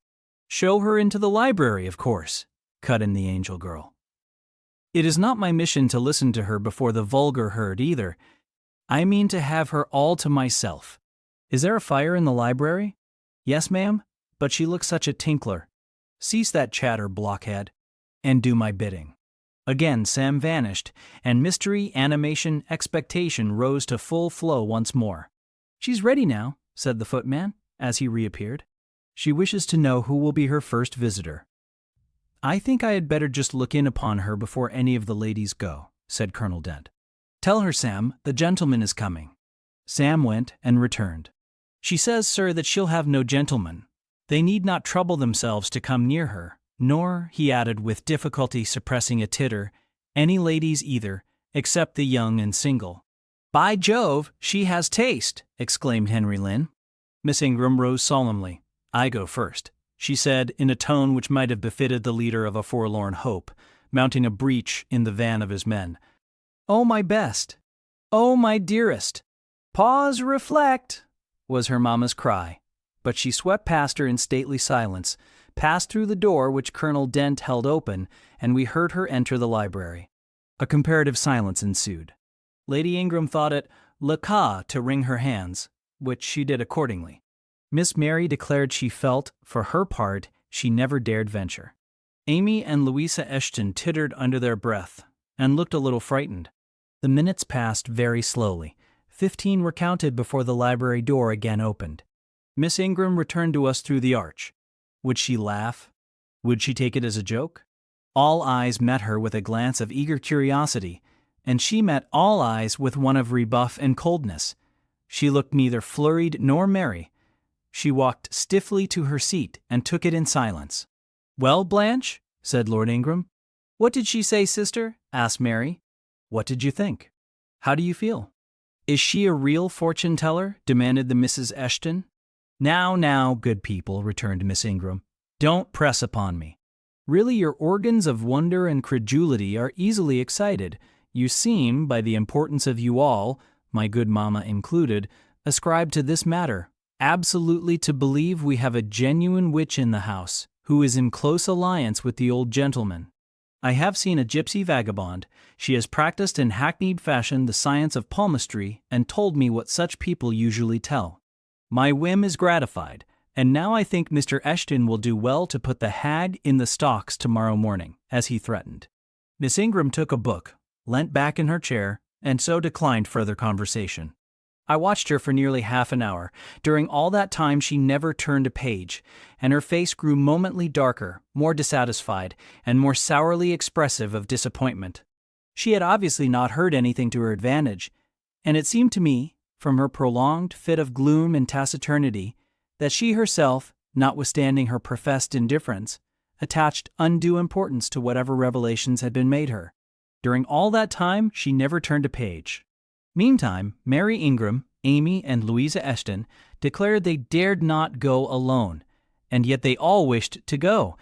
show her into the library, of course," cut in the angel girl. "It is not my mission to listen to her before the vulgar herd either. I mean to have her all to myself. Is there a fire in the library?" "Yes, ma'am, but she looks such a tinkler." "Cease that chatter, blockhead, and do my bidding." Again Sam vanished, and mystery, animation, expectation rose to full flow once more. "She's ready now," said the footman, as he reappeared. "She wishes to know who will be her first visitor." "I think I had better just look in upon her before any of the ladies go," said Colonel Dent. "Tell her, Sam, the gentleman is coming." Sam went and returned. "She says, sir, that she'll have no gentleman. They need not trouble themselves to come near her, nor," he added with difficulty suppressing a titter, "any ladies either, except the young and single." "By Jove, she has taste!" exclaimed Henry Lynn. Miss Ingram rose solemnly. "I go first," she said in a tone which might have befitted the leader of a forlorn hope, mounting a breach in the van of his men. "Oh, my best! Oh, my dearest!" "Pause, reflect!" was her mamma's cry, but she swept past her in stately silence, passed through the door which Colonel Dent held open, and we heard her enter the library. A comparative silence ensued. Lady Ingram thought it le cas to wring her hands, which she did accordingly. Miss Mary declared she felt, for her part, she never dared venture. Amy and Louisa Eshton tittered under their breath, and looked a little frightened. The minutes passed very slowly. 15 were counted before the library door again opened. Miss Ingram returned to us through the arch. Would she laugh? Would she take it as a joke? All eyes met her with a glance of eager curiosity, and she met all eyes with one of rebuff and coldness. She looked neither flurried nor merry. She walked stiffly to her seat and took it in silence. "Well, Blanche?" said Lord Ingram. "What did she say, sister?" asked Mary. "What did you think? How do you feel?" "Is she a real fortune-teller?" demanded the Mrs. Eshton. Now, good people," returned Miss Ingram, "don't press upon me. Really, your organs of wonder and credulity are easily excited. You seem, by the importance of you all, my good mamma included, ascribed to this matter, absolutely to believe we have a genuine witch in the house, who is in close alliance with the old gentleman. I have seen a gypsy vagabond. She has practiced in hackneyed fashion the science of palmistry and told me what such people usually tell. My whim is gratified, and now I think Mr. Eshton will do well to put the hag in the stocks tomorrow morning, as he threatened." Miss Ingram took a book, leant back in her chair, and so declined further conversation. I watched her for nearly half an hour. During all that time she never turned a page, and her face grew momently darker, more dissatisfied, and more sourly expressive of disappointment. She had obviously not heard anything to her advantage, and it seemed to me, from her prolonged fit of gloom and taciturnity, that she herself, notwithstanding her professed indifference, attached undue importance to whatever revelations had been made her. During all that time she never turned a page. Meantime, Mary Ingram, Amy, and Louisa Eshton declared they dared not go alone, and yet they all wished to go.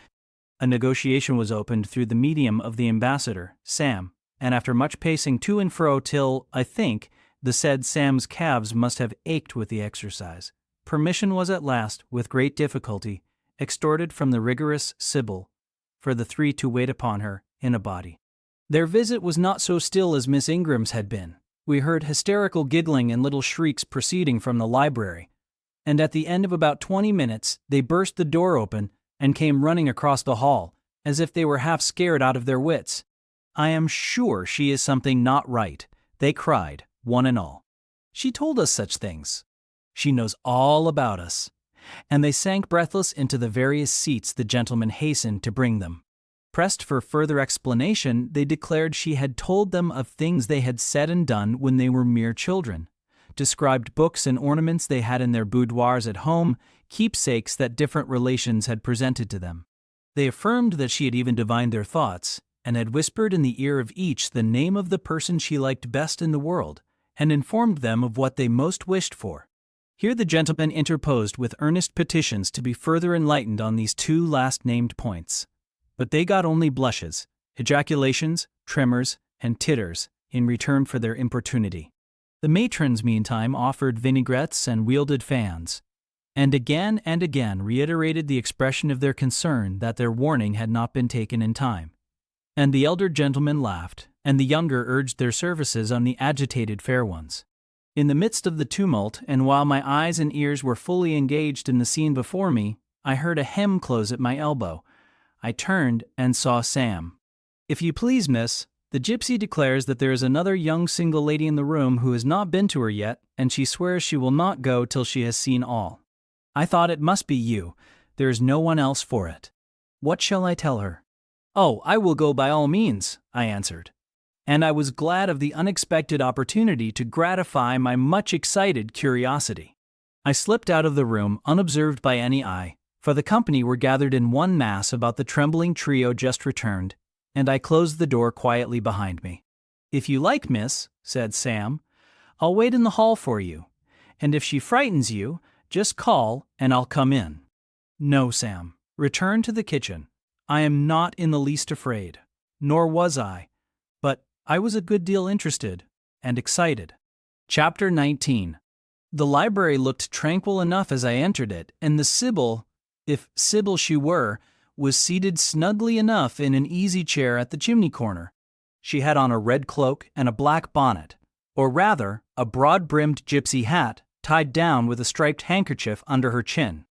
A negotiation was opened through the medium of the ambassador, Sam, and after much pacing to and fro till, I think, the said Sam's calves must have ached with the exercise, permission was at last, with great difficulty, extorted from the rigorous Sybil for the three to wait upon her in a body. Their visit was not so still as Miss Ingram's had been. We heard hysterical giggling and little shrieks proceeding from the library, and at the end of about 20 minutes they burst the door open and came running across the hall, as if they were half scared out of their wits. "I am sure she is something not right," they cried, one and all. "She told us such things. She knows all about us." And they sank breathless into the various seats the gentleman hastened to bring them. Pressed for further explanation, they declared she had told them of things they had said and done when they were mere children, described books and ornaments they had in their boudoirs at home, keepsakes that different relations had presented to them. They affirmed that she had even divined their thoughts, and had whispered in the ear of each the name of the person she liked best in the world, and informed them of what they most wished for. Here the gentleman interposed with earnest petitions to be further enlightened on these two last-named points. But they got only blushes, ejaculations, tremors, and titters in return for their importunity. The matrons, meantime, offered vinaigrettes and wielded fans, and again reiterated the expression of their concern that their warning had not been taken in time. And the elder gentlemen laughed, and the younger urged their services on the agitated fair ones. In the midst of the tumult, and while my eyes and ears were fully engaged in the scene before me, I heard a hem close at my elbow. I turned and saw Sam. "If you please, miss, the gypsy declares that there is another young single lady in the room who has not been to her yet, and she swears she will not go till she has seen all. I thought it must be you. There is no one else for it. What shall I tell her?" "Oh, I will go by all means," I answered. And I was glad of the unexpected opportunity to gratify my much excited curiosity. I slipped out of the room unobserved by any eye, for the company were gathered in one mass about the trembling trio just returned, and I closed the door quietly behind me. "If you like, miss," said Sam, "I'll wait in the hall for you, and if she frightens you, just call and I'll come in." "No, Sam, return to the kitchen. I am not in the least afraid, nor was I, but I was a good deal interested and excited." Chapter 19. The library looked tranquil enough as I entered it, and the Sibyl, if Sibyl she were, was seated snugly enough in an easy chair at the chimney corner. She had on a red cloak and a black bonnet, or rather, a broad-brimmed gypsy hat tied down with a striped handkerchief under her chin.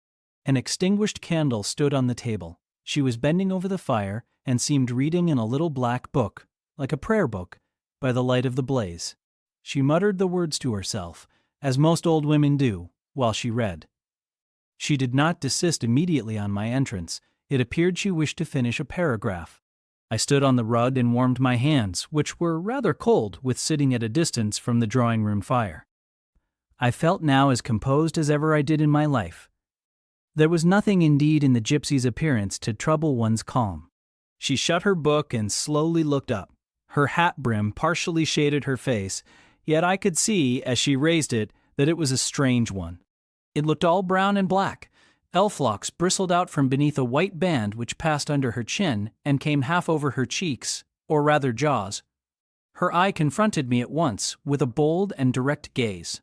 An extinguished candle stood on the table. She was bending over the fire and seemed reading in a little black book, like a prayer book, by the light of the blaze. She muttered the words to herself, as most old women do, while she read. She did not desist immediately on my entrance. It appeared she wished to finish a paragraph. I stood on the rug and warmed my hands, which were rather cold with sitting at a distance from the drawing-room fire. I felt now as composed as ever I did in my life. There was nothing indeed in the gypsy's appearance to trouble one's calm. She shut her book and slowly looked up. Her hat brim partially shaded her face, yet I could see, as she raised it, that it was a strange one. It looked all brown and black. Elf locks bristled out from beneath a white band which passed under her chin and came half over her cheeks, or rather jaws. Her eye confronted me at once, with a bold and direct gaze.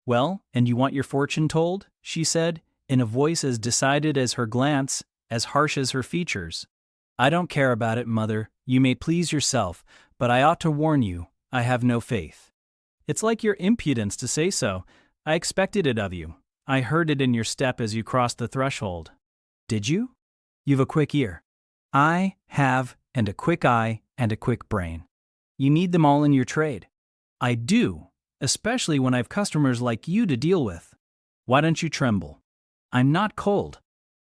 "Well, and you want your fortune told?" she said, in a voice as decided as her glance, as harsh as her features. "I don't care about it, mother. You may please yourself, but I ought to warn you, I have no faith." "It's like your impudence to say so. I expected it of you. I heard it in your step as you crossed the threshold." "Did you? You've a quick ear." "I have, and a quick eye, and a quick brain." "You need them all in your trade." "I do, especially when I've customers like you to deal with." "Why don't you tremble?" "I'm not cold."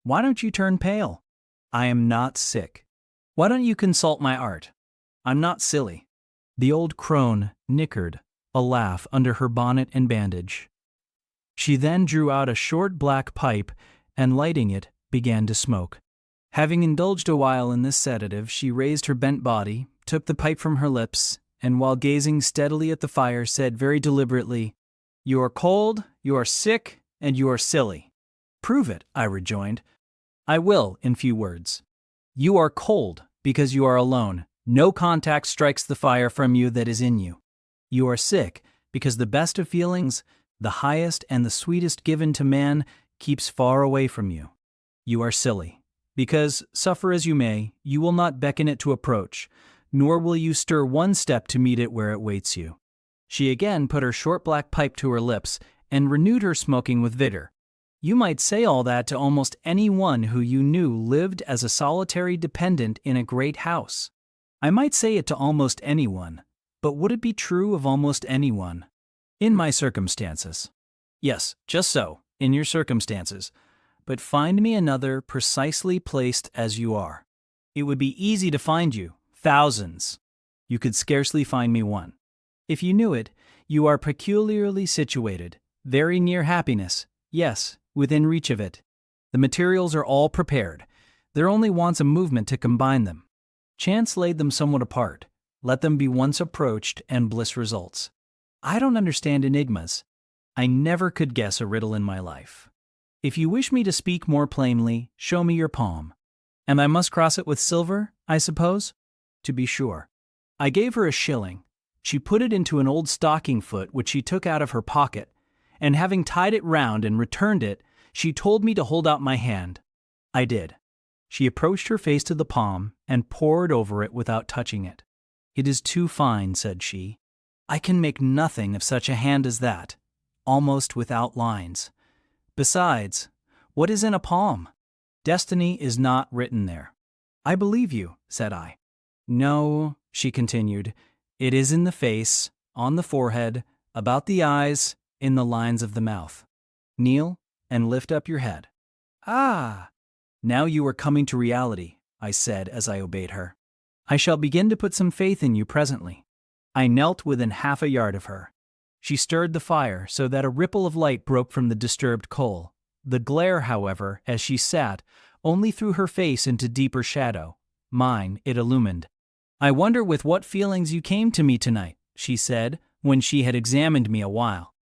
"Why don't you turn pale?" "I am not sick." "Why don't you consult my art?" "I'm not silly." The old crone nickered a laugh under her bonnet and bandage. She then drew out a short black pipe and, lighting it, began to smoke. Having indulged a while in this sedative, she raised her bent body, took the pipe from her lips, and while gazing steadily at the fire said very deliberately, "You are cold, you are sick, and you are silly." "Prove it," I rejoined. "I will, in few words. You are cold because you are alone. No contact strikes the fire from you that is in you. You are sick because the best of feelings, the highest and the sweetest given to man, keeps far away from you. You are silly Because, suffer as you may, you will not beckon it to approach, nor will you stir one step to meet it where it waits you. She again put her short black pipe to her lips and renewed her smoking with vigor. You might say all that to almost any one who you knew lived as a solitary dependent in a great house. I might say it to almost anyone, but would it be true of almost anyone? In my circumstances. Yes, just so, in your circumstances. But find me another precisely placed as you are. It would be easy to find you, thousands. You could scarcely find me one. If you knew it, you are peculiarly situated, very near happiness, yes, within reach of it. The materials are all prepared. There only wants a movement to combine them. Chance laid them somewhat apart. Let them be once approached and bliss results. I don't understand enigmas. I never could guess a riddle in my life. If you wish me to speak more plainly, show me your palm. And I must cross it with silver, I suppose? To be sure. I gave her a shilling. She put it into an old stocking foot which she took out of her pocket, and having tied it round and returned it, she told me to hold out my hand. I did. She approached her face to the palm and pored over it without touching it. It is too fine, said she. I can make nothing of such a hand as that, almost without lines. Besides, what is in a palm? Destiny is not written there. I believe you, said I. No, she continued, it is in the face, on the forehead, about the eyes, in the lines of the mouth. Kneel and lift up your head. Ah! Now you are coming to reality, I said as I obeyed her. I shall begin to put some faith in you presently. I knelt within half a yard of her. She stirred the fire so that a ripple of light broke from the disturbed coal. The glare, however, as she sat, only threw her face into deeper shadow. Mine it illumined. I wonder with what feelings you came to me tonight, she said, when she had examined me a while.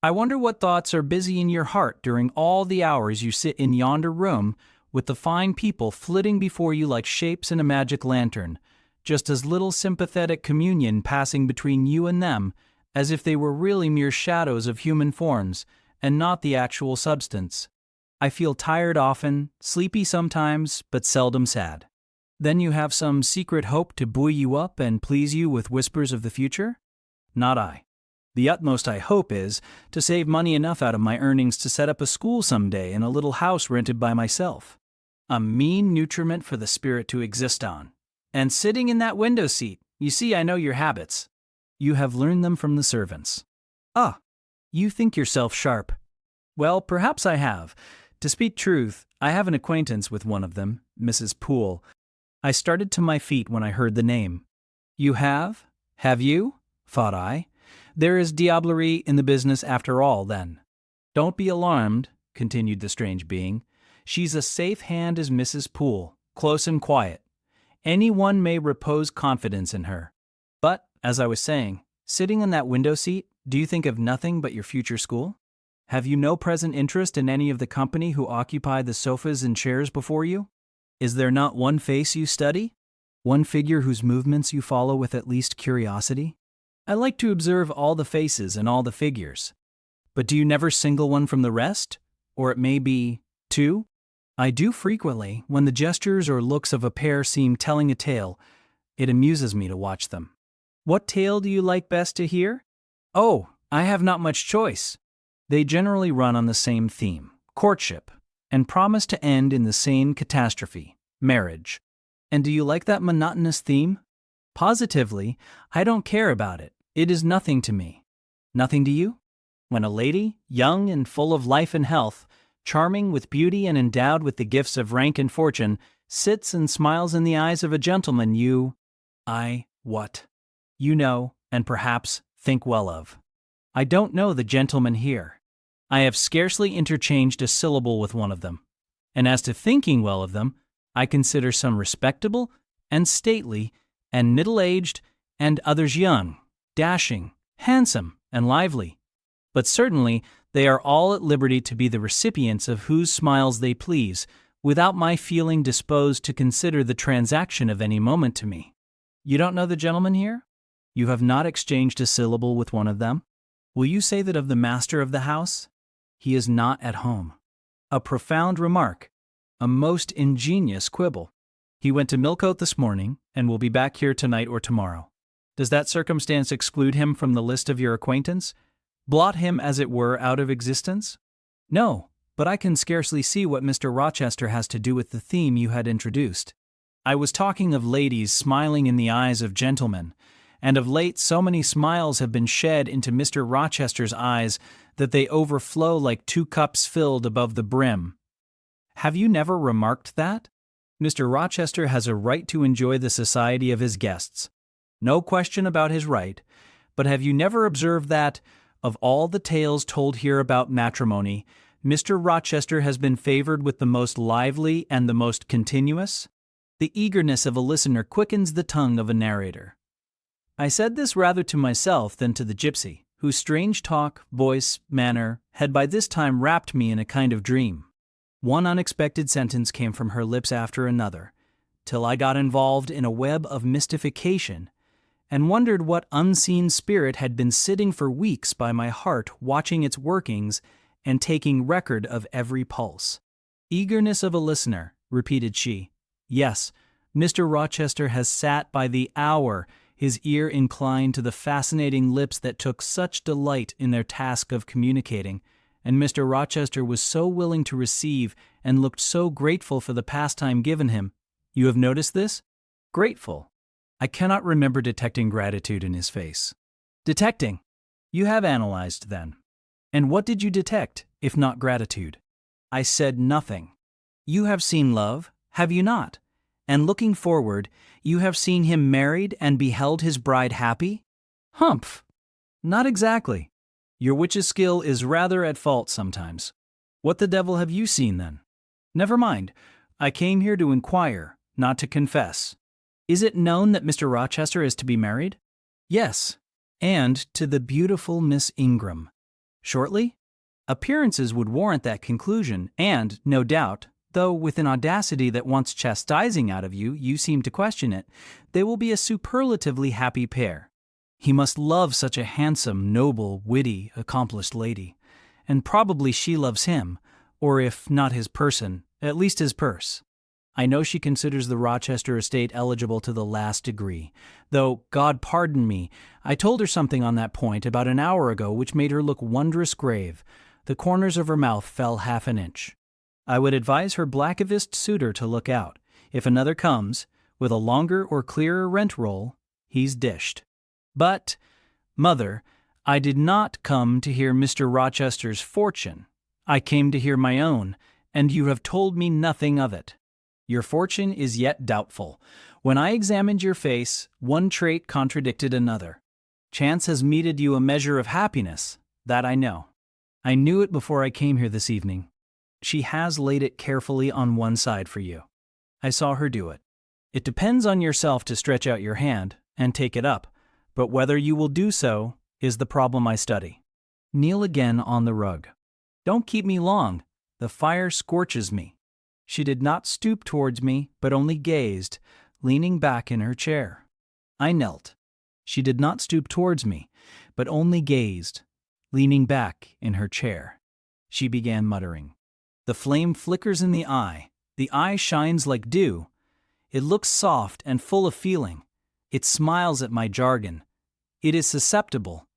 I wonder what thoughts are busy in your heart during all the hours you sit in yonder room with the fine people flitting before you like shapes in a magic lantern, just as little sympathetic communion passing between you and them, as if they were really mere shadows of human forms, and not the actual substance. I feel tired often, sleepy sometimes, but seldom sad. Then you have some secret hope to buoy you up and please you with whispers of the future? Not I. The utmost I hope is to save money enough out of my earnings to set up a school some day in a little house rented by myself. A mean nutriment for the spirit to exist on. And sitting in that window seat, you see I know your habits. You have learned them from the servants. Ah, you think yourself sharp. Well, perhaps I have. To speak truth, I have an acquaintance with one of them, Mrs. Poole. I started to my feet when I heard the name. You have? Have you? Thought I. There is diablerie in the business after all, then. Don't be alarmed, continued the strange being. She's a safe hand as Mrs. Poole, close and quiet. Any one may repose confidence in her. But, as I was saying, sitting in that window seat, do you think of nothing but your future school? Have you no present interest in any of the company who occupy the sofas and chairs before you? Is there not one face you study? One figure whose movements you follow with at least curiosity? I like to observe all the faces and all the figures. But do you never single one from the rest? Or it may be, two? I do frequently, when the gestures or looks of a pair seem telling a tale. It amuses me to watch them. What tale do you like best to hear? Oh, I have not much choice. They generally run on the same theme, courtship, and promise to end in the same catastrophe, marriage. And do you like that monotonous theme? Positively, I don't care about it. It is nothing to me. Nothing to you? When a lady, young and full of life and health, charming with beauty and endowed with the gifts of rank and fortune, sits and smiles in the eyes of a gentleman what? You know, and perhaps think well of. I don't know the gentleman here. I have scarcely interchanged a syllable with one of them. And as to thinking well of them, I consider some respectable and stately and middle-aged and others young, dashing, handsome, and lively. But certainly they are all at liberty to be the recipients of whose smiles they please, without my feeling disposed to consider the transaction of any moment to me. You don't know the gentleman here? You have not exchanged a syllable with one of them? Will you say that of the master of the house? He is not at home. A profound remark. A most ingenious quibble. He went to Millcote this morning, and will be back here tonight or tomorrow. Does that circumstance exclude him from the list of your acquaintance? Blot him, as it were, out of existence? No, but I can scarcely see what Mr. Rochester has to do with the theme you had introduced. I was talking of ladies smiling in the eyes of gentlemen, and of late so many smiles have been shed into Mr. Rochester's eyes that they overflow like 2 cups filled above the brim. Have you never remarked that? Mr. Rochester has a right to enjoy the society of his guests. No question about his right, but have you never observed that, of all the tales told here about matrimony, Mr. Rochester has been favored with the most lively and the most continuous? The eagerness of a listener quickens the tongue of a narrator. I said this rather to myself than to the gypsy, whose strange talk, voice, manner had by this time wrapped me in a kind of dream. One unexpected sentence came from her lips after another, till I got involved in a web of mystification, and wondered what unseen spirit had been sitting for weeks by my heart watching its workings and taking record of every pulse. Eagerness of a listener, repeated she. Yes, Mr. Rochester has sat by the hour, his ear inclined to the fascinating lips that took such delight in their task of communicating, and Mr. Rochester was so willing to receive and looked so grateful for the pastime given him. You have noticed this? Grateful. I cannot remember detecting gratitude in his face. Detecting. You have analyzed, then. And what did you detect, if not gratitude? I said nothing. You have seen love, have you not? And looking forward, you have seen him married and beheld his bride happy? Humph! Not exactly. Your witch's skill is rather at fault sometimes. What the devil have you seen, then? Never mind. I came here to inquire, not to confess. Is it known that Mr. Rochester is to be married? Yes, and to the beautiful Miss Ingram. Shortly? Appearances would warrant that conclusion, and, no doubt, though with an audacity that wants chastising out of you, you seem to question it, they will be a superlatively happy pair. He must love such a handsome, noble, witty, accomplished lady, and probably she loves him, or if not his person, at least his purse. I know she considers the Rochester estate eligible to the last degree, though, God pardon me, I told her something on that point about an hour ago which made her look wondrous grave. The corners of her mouth fell half an inch. I would advise her blackavist suitor to look out. If another comes, with a longer or clearer rent roll, he's dished. But, Mother, I did not come to hear Mr. Rochester's fortune. I came to hear my own, and you have told me nothing of it. Your fortune is yet doubtful. When I examined your face, one trait contradicted another. Chance has meted you a measure of happiness, that I know. I knew it before I came here this evening. She has laid it carefully on one side for you. I saw her do it. It depends on yourself to stretch out your hand and take it up, but whether you will do so is the problem I study. Kneel again on the rug. Don't keep me long. The fire scorches me. She did not stoop towards me, but only gazed, leaning back in her chair. I knelt. She did not stoop towards me, but only gazed, leaning back in her chair. She began muttering. The flame flickers in the eye shines like dew. It looks soft and full of feeling. It smiles at my jargon. It is susceptible.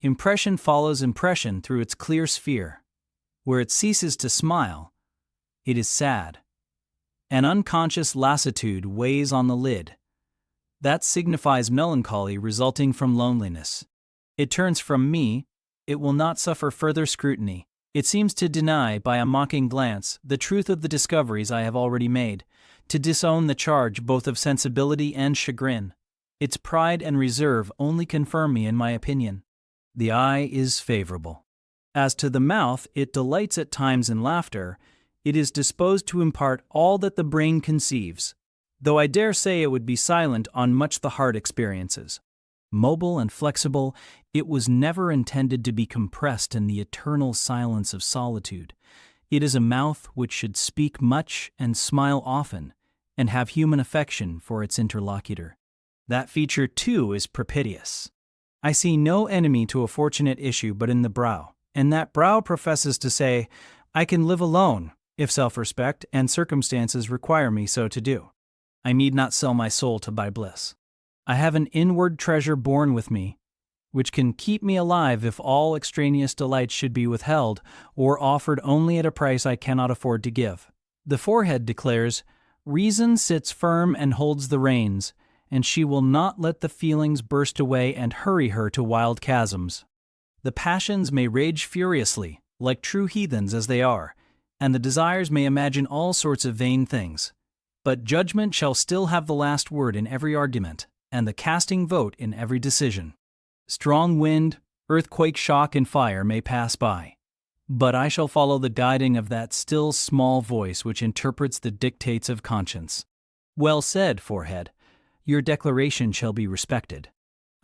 Impression follows impression through its clear sphere. Where it ceases to smile, it is sad. An unconscious lassitude weighs on the lid. That signifies melancholy resulting from loneliness. It turns from me. It will not suffer further scrutiny. It seems to deny, by a mocking glance, the truth of the discoveries I have already made, to disown the charge both of sensibility and chagrin. Its pride and reserve only confirm me in my opinion. The eye is favorable. As to the mouth, it delights at times in laughter. It is disposed to impart all that the brain conceives, though I dare say it would be silent on much the heart experiences. Mobile and flexible, it was never intended to be compressed in the eternal silence of solitude. It is a mouth which should speak much and smile often, and have human affection for its interlocutor. That feature, too, is propitious. I see no enemy to a fortunate issue but in the brow, and that brow professes to say, I can live alone, if self-respect and circumstances require me so to do. I need not sell my soul to buy bliss. I have an inward treasure born with me, which can keep me alive if all extraneous delights should be withheld or offered only at a price I cannot afford to give. The forehead declares, reason sits firm and holds the reins, and she will not let the feelings burst away and hurry her to wild chasms. The passions may rage furiously, like true heathens as they are, and the desires may imagine all sorts of vain things. But judgment shall still have the last word in every argument, and the casting vote in every decision. Strong wind, earthquake, shock, and fire may pass by, but I shall follow the guiding of that still small voice which interprets the dictates of conscience. Well said, forehead. Your declaration shall be respected.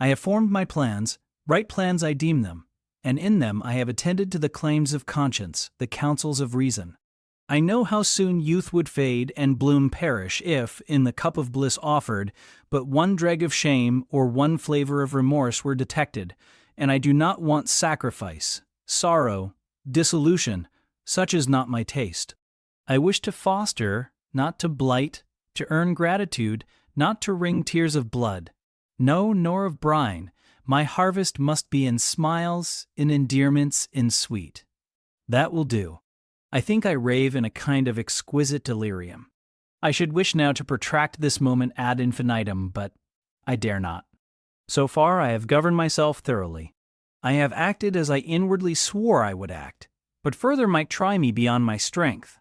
I have formed my plans, right plans I deem them, and in them I have attended to the claims of conscience, the counsels of reason. I know how soon youth would fade and bloom perish if, in the cup of bliss offered, but one dreg of shame or one flavor of remorse were detected, and I do not want sacrifice, sorrow, dissolution. Such is not my taste. I wish to foster, not to blight, to earn gratitude, not to wring tears of blood. No, nor of brine. My harvest must be in smiles, in endearments, in sweet. That will do. I think I rave in a kind of exquisite delirium. I should wish now to protract this moment ad infinitum, but I dare not. So far I have governed myself thoroughly. I have acted as I inwardly swore I would act, but further might try me beyond my strength.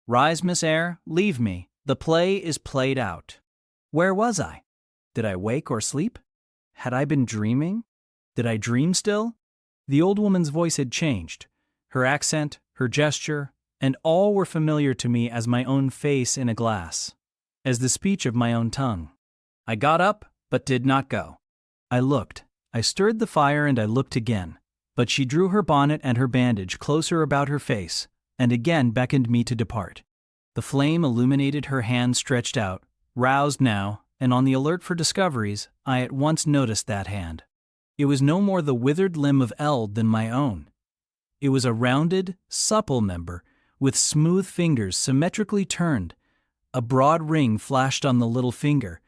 Rise, Miss Eyre, leave me. The play is played out. Where was I? Did I wake or sleep? Had I been dreaming? Did I dream still? The old woman's voice had changed. Her accent, her gesture, and all were familiar to me as my own face in a glass, as the speech of my own tongue. I got up, but did not go. I looked. I stirred the fire and I looked again, but she drew her bonnet and her bandage closer about her face, and again beckoned me to depart. The flame illuminated her hand stretched out, roused now, and on the alert for discoveries, I at once noticed that hand. It was no more the withered limb of eld than my own. It was a rounded, supple member, with smooth fingers symmetrically turned. A broad ring flashed on the little finger,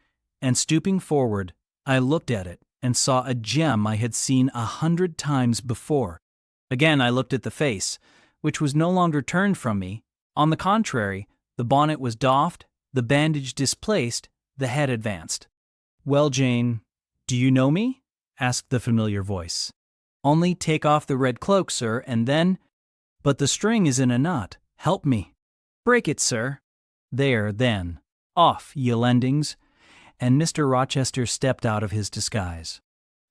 and stooping forward, I looked at it and saw a gem I had seen 100 times before. Again I looked at the face, which was no longer turned from me. On the contrary, the bonnet was doffed, the bandage displaced, the head advanced. "Well, Jane, do you know me?" asked the familiar voice. "Only take off the red cloak, sir, and then—" "But the string is in a knot. Help me." "Break it, sir." "There, then. Off, ye lendings." And Mr. Rochester stepped out of his disguise.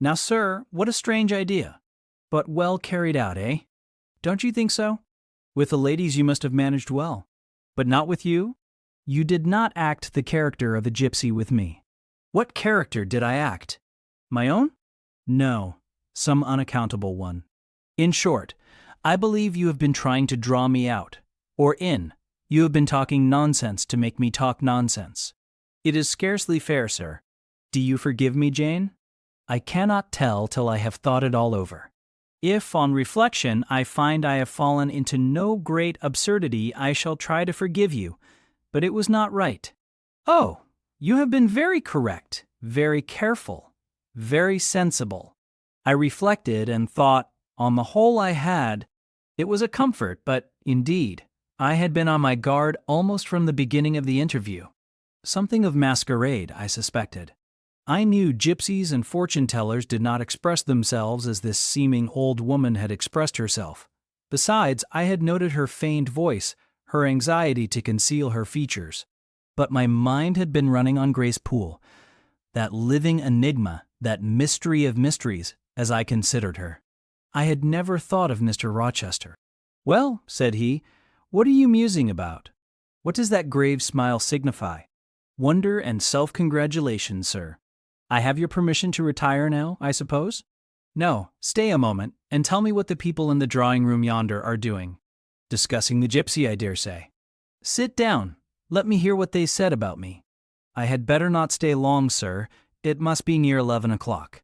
"Now, sir, what a strange idea. But well carried out, eh? Don't you think so? With the ladies you must have managed well. But not with you? You did not act the character of a gypsy with me." "What character did I act? My own?" "No, some unaccountable one. In short, I believe you have been trying to draw me out, or in. You have been talking nonsense to make me talk nonsense. It is scarcely fair, sir. Do you forgive me, Jane? I cannot tell till I have thought it all over. If, on reflection, I find I have fallen into no great absurdity, I shall try to forgive you, but it was not right." "Oh, you have been very correct, very careful, very sensible." I reflected and thought, on the whole it was a comfort, but, indeed, I had been on my guard almost from the beginning of the interview. Something of masquerade, I suspected. I knew gypsies and fortune-tellers did not express themselves as this seeming old woman had expressed herself. Besides, I had noted her feigned voice, her anxiety to conceal her features. But my mind had been running on Grace Poole, that living enigma, that mystery of mysteries, as I considered her. I had never thought of Mr. Rochester. "Well," said he, "what are you musing about? What does that grave smile signify?" "Wonder and self-congratulation, sir. I have your permission to retire now, I suppose?" "No, stay a moment, and tell me what the people in the drawing-room yonder are doing." "Discussing the gypsy, I dare say." "Sit down. Let me hear what they said about me." "I had better not stay long, sir. It must be near 11 o'clock.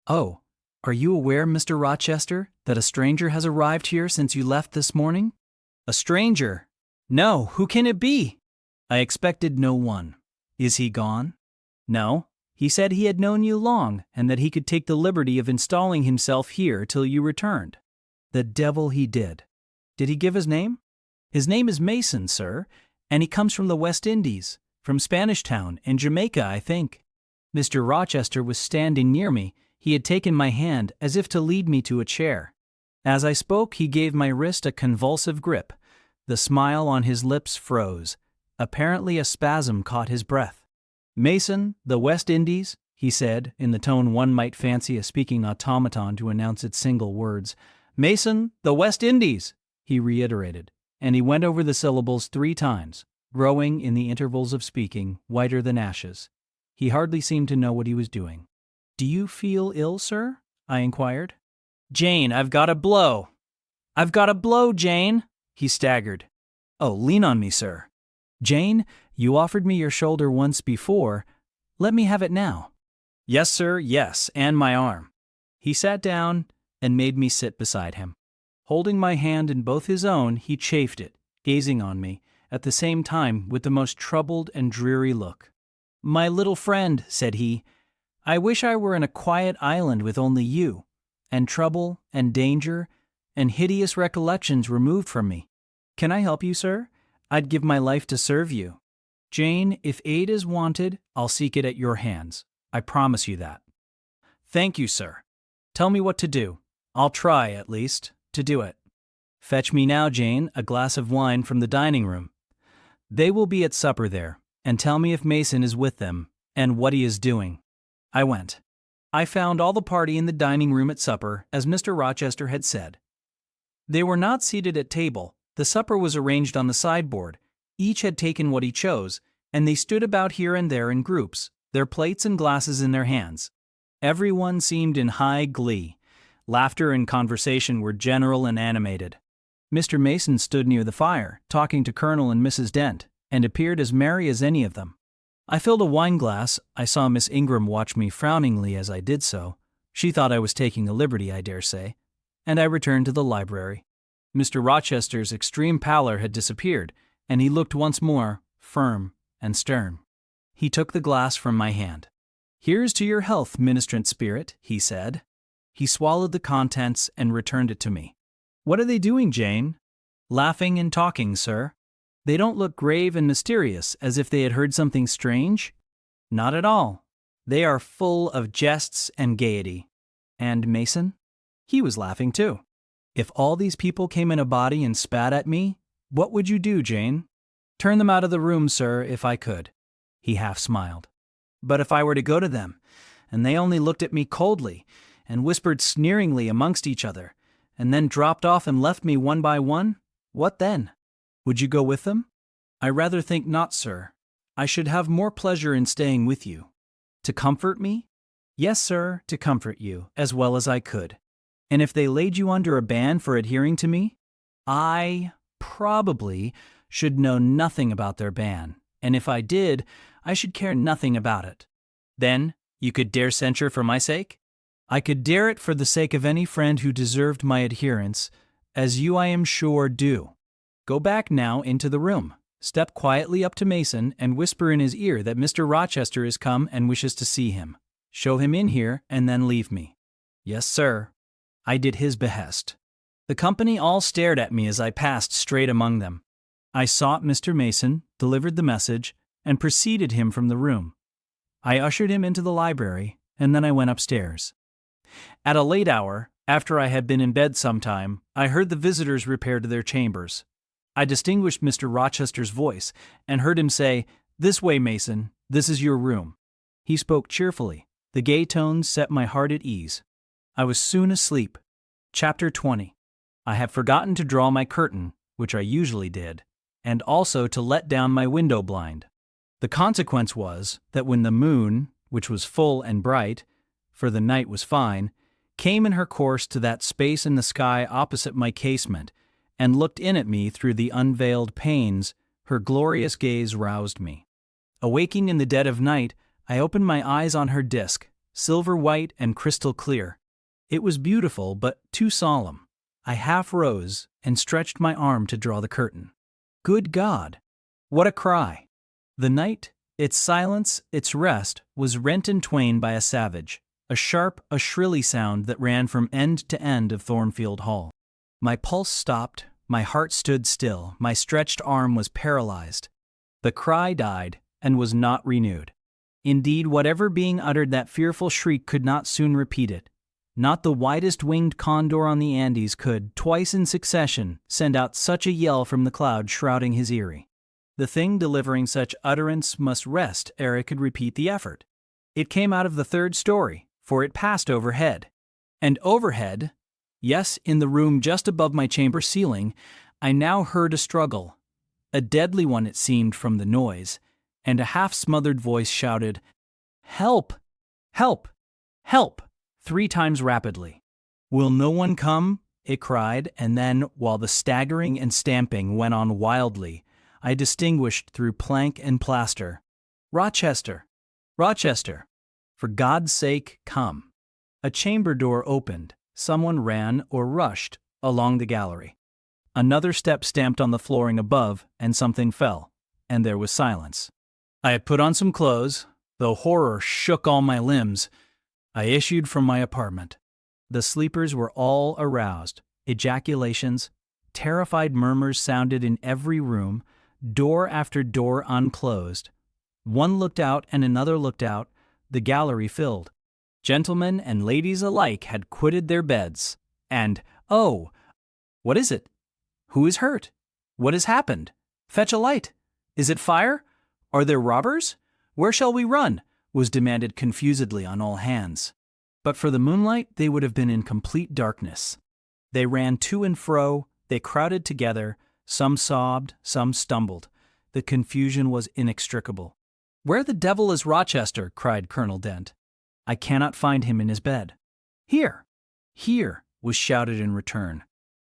"Oh, are you aware, Mr. Rochester, that a stranger has arrived here since you left this morning?" "A stranger? No, who can it be? I expected no one. Is he gone? No. He said he had known you long and that he could take the liberty of installing himself here till you returned. The devil he did. Did he give his name? His name is Mason, sir, and he comes from the West Indies, from Spanish Town in Jamaica, I think. Mr. Rochester was standing near me. He had taken my hand as if to lead me to a chair. As I spoke, he gave my wrist a convulsive grip. The smile on his lips froze. Apparently a spasm caught his breath. Mason, the West Indies, he said, in the tone one might fancy a speaking automaton to announce its single words. Mason, the West Indies, he reiterated, and he went over the syllables 3 times, growing, in the intervals of speaking, whiter than ashes. He hardly seemed to know what he was doing. Do you feel ill, sir? I inquired. Jane, I've got a blow. I've got a blow, Jane, he staggered. Oh, lean on me, sir. Jane, you offered me your shoulder once before. Let me have it now. Yes, sir, yes, and my arm. He sat down and made me sit beside him. Holding my hand in both his own, he chafed it, gazing on me, at the same time with the most troubled and dreary look. My little friend, said he, I wish I were in a quiet island with only you, and trouble and danger and hideous recollections removed from me. Can I help you, sir? I'd give my life to serve you. Jane, if aid is wanted, I'll seek it at your hands. I promise you that. Thank you, sir. Tell me what to do. I'll try, at least, to do it. Fetch me now, Jane, a glass of wine from the dining room. They will be at supper there, and tell me if Mason is with them, and what he is doing. I went. I found all the party in the dining room at supper, as Mr. Rochester had said. They were not seated at table. The supper was arranged on the sideboard. Each had taken what he chose, and they stood about here and there in groups, their plates and glasses in their hands. Everyone seemed in high glee. Laughter and conversation were general and animated. Mr. Mason stood near the fire, talking to Colonel and Mrs. Dent, and appeared as merry as any of them. I filled a wine-glass. I saw Miss Ingram watch me frowningly as I did so. She thought I was taking a liberty, I dare say. And I returned to the library. Mr. Rochester's extreme pallor had disappeared, and he looked once more firm and stern. He took the glass from my hand. Here's to your health, ministrant spirit, he said. He swallowed the contents and returned it to me. What are they doing, Jane? Laughing and talking, sir. They don't look grave and mysterious, as if they had heard something strange. Not at all. They are full of jests and gaiety. And Mason? He was laughing too. If all these people came in a body and spat at me, what would you do, Jane? Turn them out of the room, sir, if I could. He half smiled. But if I were to go to them, and they only looked at me coldly, and whispered sneeringly amongst each other, and then dropped off and left me one by one, what then? Would you go with them? I rather think not, sir. I should have more pleasure in staying with you. To comfort me? Yes, sir, to comfort you, as well as I could. And if they laid you under a ban for adhering to me, I probably should know nothing about their ban, and if I did, I should care nothing about it. Then, you could dare censure for my sake? I could dare it for the sake of any friend who deserved my adherence, as you, I am sure, do. Go back now into the room. Step quietly up to Mason and whisper in his ear that Mr. Rochester is come and wishes to see him. Show him in here and then leave me. Yes, sir. I did his behest. The company all stared at me as I passed straight among them. I sought Mr. Mason, delivered the message, and preceded him from the room. I ushered him into the library, and then I went upstairs. At a late hour, after I had been in bed some time, I heard the visitors repair to their chambers. I distinguished Mr. Rochester's voice, and heard him say, "This way, Mason, this is your room." He spoke cheerfully. The gay tones set my heart at ease. I was soon asleep. Chapter 20. I have forgotten to draw my curtain, which I usually did, and also to let down my window blind. The consequence was that when the moon, which was full and bright, for the night was fine, came in her course to that space in the sky opposite my casement, and looked in at me through the unveiled panes, her glorious gaze roused me. Awaking in the dead of night, I opened my eyes on her disk, silver white and crystal clear. It was beautiful, but too solemn. I half rose and stretched my arm to draw the curtain. Good God! What a cry! The night, its silence, its rest, was rent in twain by a savage, a sharp, a shrilly sound that ran from end to end of Thornfield Hall. My pulse stopped, my heart stood still, my stretched arm was paralyzed. The cry died, and was not renewed. Indeed, whatever being uttered that fearful shriek could not soon repeat it. Not the widest-winged condor on the Andes could, twice in succession, send out such a yell from the cloud shrouding his eyrie. The thing delivering such utterance must rest ere it could repeat the effort. It came out of the third story, for it passed overhead. And overhead, yes, in the room just above my chamber ceiling, I now heard a struggle. A deadly one it seemed from the noise, and a half-smothered voice shouted, "Help! Help! Help!" 3 times rapidly. "Will no one come?" it cried, and then, while the staggering and stamping went on wildly, I distinguished through plank and plaster, "Rochester! Rochester! For God's sake, come!" A chamber door opened, someone ran or rushed along the gallery. Another step stamped on the flooring above, and something fell, and there was silence. I had put on some clothes, though horror shook all my limbs. I issued from my apartment. The sleepers were all aroused. Ejaculations, terrified murmurs sounded in every room, door after door unclosed. One looked out and another looked out, the gallery filled. Gentlemen and ladies alike had quitted their beds, and, oh, what is it? Who is hurt? What has happened? Fetch a light. Is it fire? Are there robbers? Where shall we run? Was demanded confusedly on all hands. But for the moonlight, they would have been in complete darkness. They ran to and fro, they crowded together, some sobbed, some stumbled. The confusion was inextricable. "Where the devil is Rochester?" cried Colonel Dent. "I cannot find him in his bed." "Here! Here!" was shouted in return.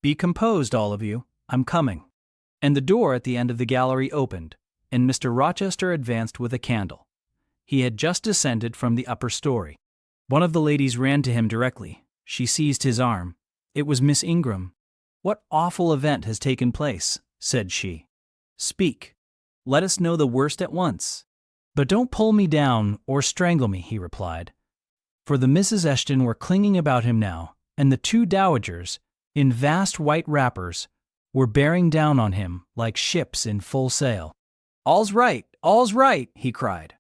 "Be composed, all of you. I'm coming." And the door at the end of the gallery opened, and Mr. Rochester advanced with a candle. He had just descended from the upper story. One of the ladies ran to him directly. She seized his arm. It was Miss Ingram. "What awful event has taken place?" said she. "Speak. Let us know the worst at once." "But don't pull me down or strangle me," he replied. For the Misses Eshton were clinging about him now, and the 2 dowagers, in vast white wrappers, were bearing down on him like ships in full sail. "All's right, all's right," he cried.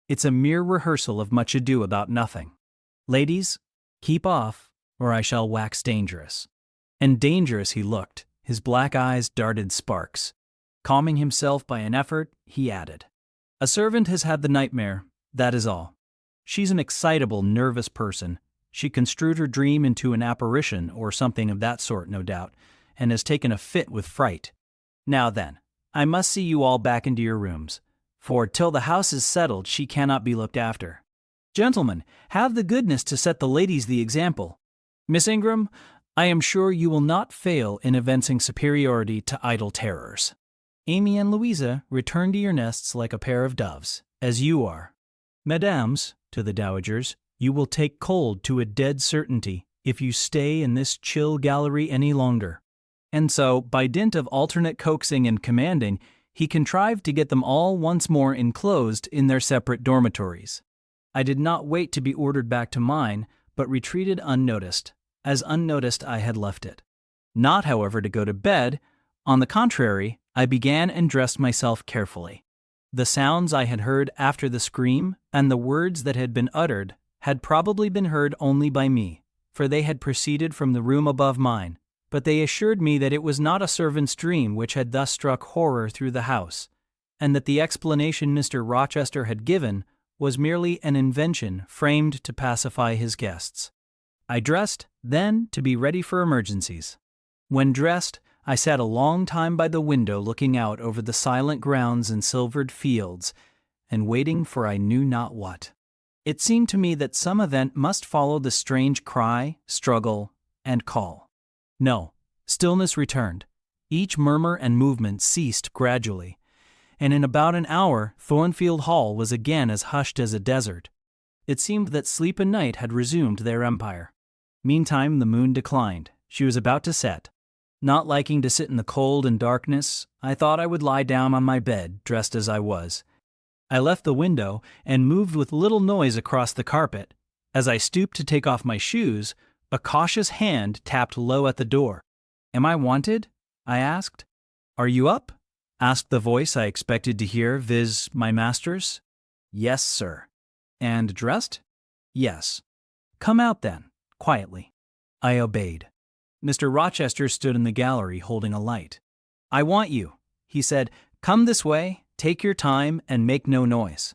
"It's a mere rehearsal of Much Ado About Nothing. Ladies, keep off, or I shall wax dangerous." And dangerous he looked. His black eyes darted sparks. Calming himself by an effort, he added, "A servant has had the nightmare, that is all. She's an excitable, nervous person. She construed her dream into an apparition or something of that sort, no doubt, and has taken a fit with fright. Now then, I must see you all back into your rooms, for till the house is settled she cannot be looked after. Gentlemen, have the goodness to set the ladies the example. Miss Ingram, I am sure you will not fail in evincing superiority to idle terrors. Amy and Louisa, return to your nests like a pair of doves, as you are. Mesdames," to the dowagers, "you will take cold to a dead certainty if you stay in this chill gallery any longer." And so, by dint of alternate coaxing and commanding, he contrived to get them all once more enclosed in their separate dormitories. I did not wait to be ordered back to mine, but retreated unnoticed, as unnoticed I had left it. Not, however, to go to bed. On the contrary, I began and dressed myself carefully. The sounds I had heard after the scream, and the words that had been uttered, had probably been heard only by me, for they had proceeded from the room above mine, but they assured me that it was not a servant's dream which had thus struck horror through the house, and that the explanation Mr. Rochester had given was merely an invention framed to pacify his guests. I dressed, then, to be ready for emergencies. When dressed, I sat a long time by the window looking out over the silent grounds and silvered fields, and waiting for I knew not what. It seemed to me that some event must follow the strange cry, struggle, and call. No, stillness returned. Each murmur and movement ceased gradually, and in about an hour Thornfield Hall was again as hushed as a desert. It seemed that sleep and night had resumed their empire. Meantime the moon declined. She was about to set. Not liking to sit in the cold and darkness, I thought I would lie down on my bed, dressed as I was. I left the window and moved with little noise across the carpet. As I stooped to take off my shoes, a cautious hand tapped low at the door. "Am I wanted?" I asked. "Are you up?" asked the voice I expected to hear, viz. My master's. "Yes, sir." "And dressed?" "Yes." "Come out then, quietly." I obeyed. Mr. Rochester stood in the gallery holding a light. "I want you," he said. "Come this way, take your time, and make no noise."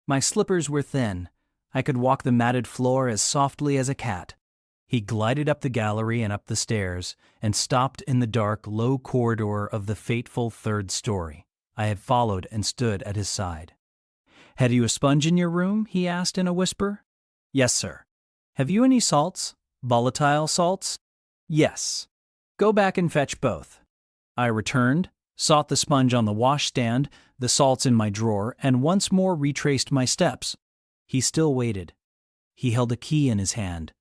My slippers were thin. I could walk the matted floor as softly as a cat. He glided up the gallery and up the stairs, and stopped in the dark, low corridor of the fateful third story. I had followed and stood at his side. "Had you a sponge in your room?" he asked in a whisper. "Yes, sir." "Have you any salts? Volatile salts?" "Yes." "Go back and fetch both." I returned, sought the sponge on the washstand, the salts in my drawer, and once more retraced my steps. He still waited. He held a key in his hand.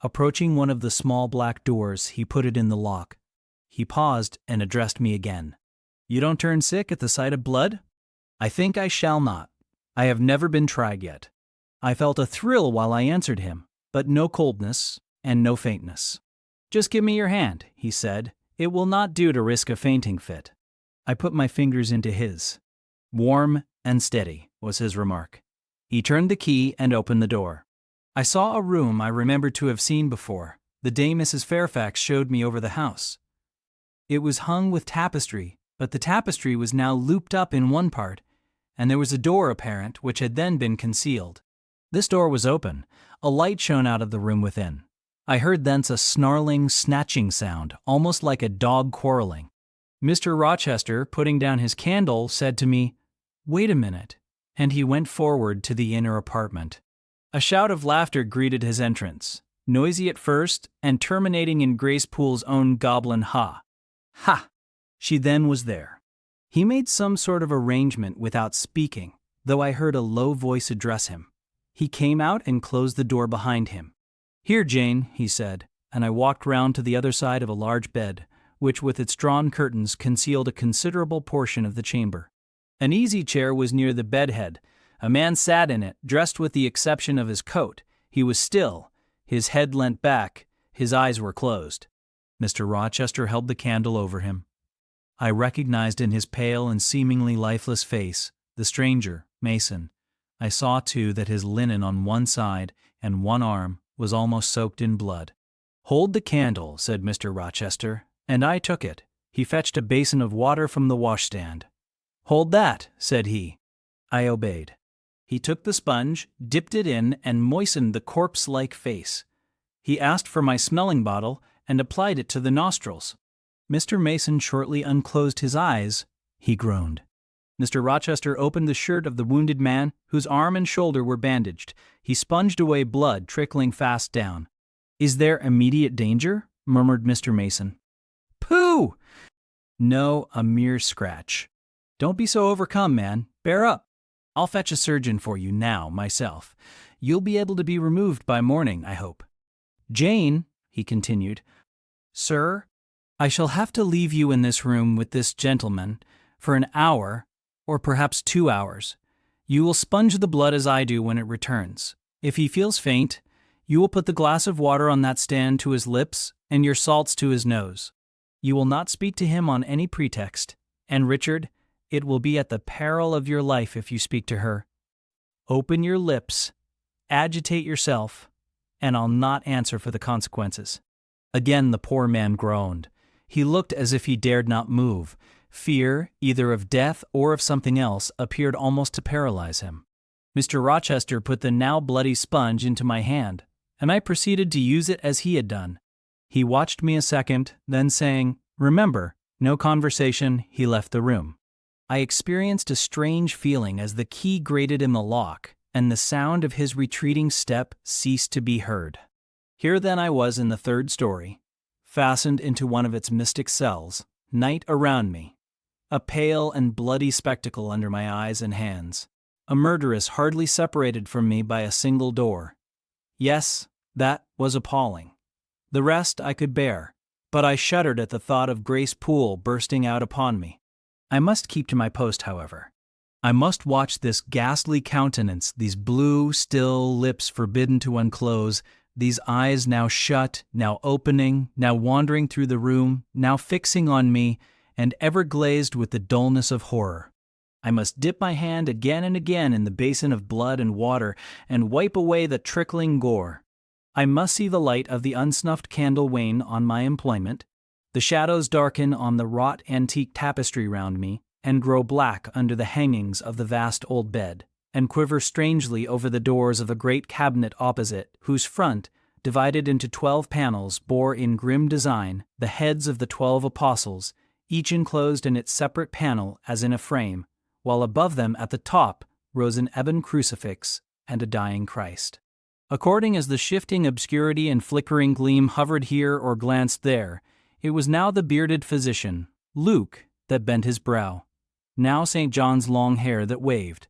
Approaching one of the small black doors, he put it in the lock. He paused and addressed me again. "You don't turn sick at the sight of blood?" "I think I shall not. I have never been tried yet." I felt a thrill while I answered him, but no coldness and no faintness. "Just give me your hand," he said. "It will not do to risk a fainting fit." I put my fingers into his. "Warm and steady," was his remark. He turned the key and opened the door. I saw a room I remembered to have seen before. The day Mrs. Fairfax showed me over the house. It was hung with tapestry, but the tapestry was now looped up in one part, and there was a door apparent which had then been concealed. This door was open. A light shone out of the room within. I heard thence a snarling, snatching sound, almost like a dog quarreling. Mr. Rochester, putting down his candle, said to me, "Wait a minute," and he went forward to the inner apartment. A shout of laughter greeted his entrance, noisy at first and terminating in Grace Poole's own goblin ha. Ha! She then was there. He made some sort of arrangement without speaking, though I heard a low voice address him. He came out and closed the door behind him. "Here, Jane," he said, and I walked round to the other side of a large bed, which with its drawn curtains concealed a considerable portion of the chamber. An easy chair was near the bedhead. A man sat in it, dressed with the exception of his coat. He was still, his head leant back, his eyes were closed. Mr. Rochester held the candle over him. I recognized in his pale and seemingly lifeless face the stranger, Mason. I saw, too, that his linen on one side and one arm was almost soaked in blood. "Hold the candle," said Mr. Rochester, and I took it. He fetched a basin of water from the washstand. "Hold that," said he. I obeyed. He took the sponge, dipped it in, and moistened the corpse-like face. He asked for my smelling bottle and applied it to the nostrils. Mr. Mason shortly unclosed his eyes. He groaned. Mr. Rochester opened the shirt of the wounded man, whose arm and shoulder were bandaged. He sponged away blood trickling fast down. "Is there immediate danger?" murmured Mr. Mason. "Pooh! No, a mere scratch. Don't be so overcome, man. Bear up. I'll fetch a surgeon for you now, myself. You'll be able to be removed by morning, I hope. Jane," he continued. "Sir, I shall have to leave you in this room with this gentleman for an hour, or perhaps 2 hours. You will sponge the blood as I do when it returns. If he feels faint, you will put the glass of water on that stand to his lips and your salts to his nose. You will not speak to him on any pretext, and Richard, it will be at the peril of your life if you speak to her. Open your lips, agitate yourself, and I'll not answer for the consequences." Again the poor man groaned. He looked as if he dared not move. Fear, either of death or of something else, appeared almost to paralyze him. Mr. Rochester put the now bloody sponge into my hand, and I proceeded to use it as he had done. He watched me a second, then saying, "Remember, no conversation," he left the room. I experienced a strange feeling as the key grated in the lock, and the sound of his retreating step ceased to be heard. Here then I was in the third story, fastened into one of its mystic cells, night around me, a pale and bloody spectacle under my eyes and hands, a murderess hardly separated from me by a single door. Yes, that was appalling. The rest I could bear. but I shuddered at the thought of Grace Poole bursting out upon me. I must keep to my post, however. I must watch this ghastly countenance, these blue, still lips forbidden to unclose, these eyes now shut, now opening, now wandering through the room, now fixing on me, and ever glazed with the dullness of horror. I must dip my hand again and again in the basin of blood and water, and wipe away the trickling gore. I must see the light of the unsnuffed candle wane on my employment, the shadows darken on the wrought antique tapestry round me, and grow black under the hangings of the vast old bed, and quiver strangely over the doors of a great cabinet opposite, whose front, divided into 12 panels, bore in grim design the heads of the 12 apostles, each enclosed in its separate panel as in a frame, while above them at the top rose an ebon crucifix and a dying Christ. According as the shifting obscurity and flickering gleam hovered here or glanced there, it was now the bearded physician, Luke, that bent his brow, now St. John's long hair that waved,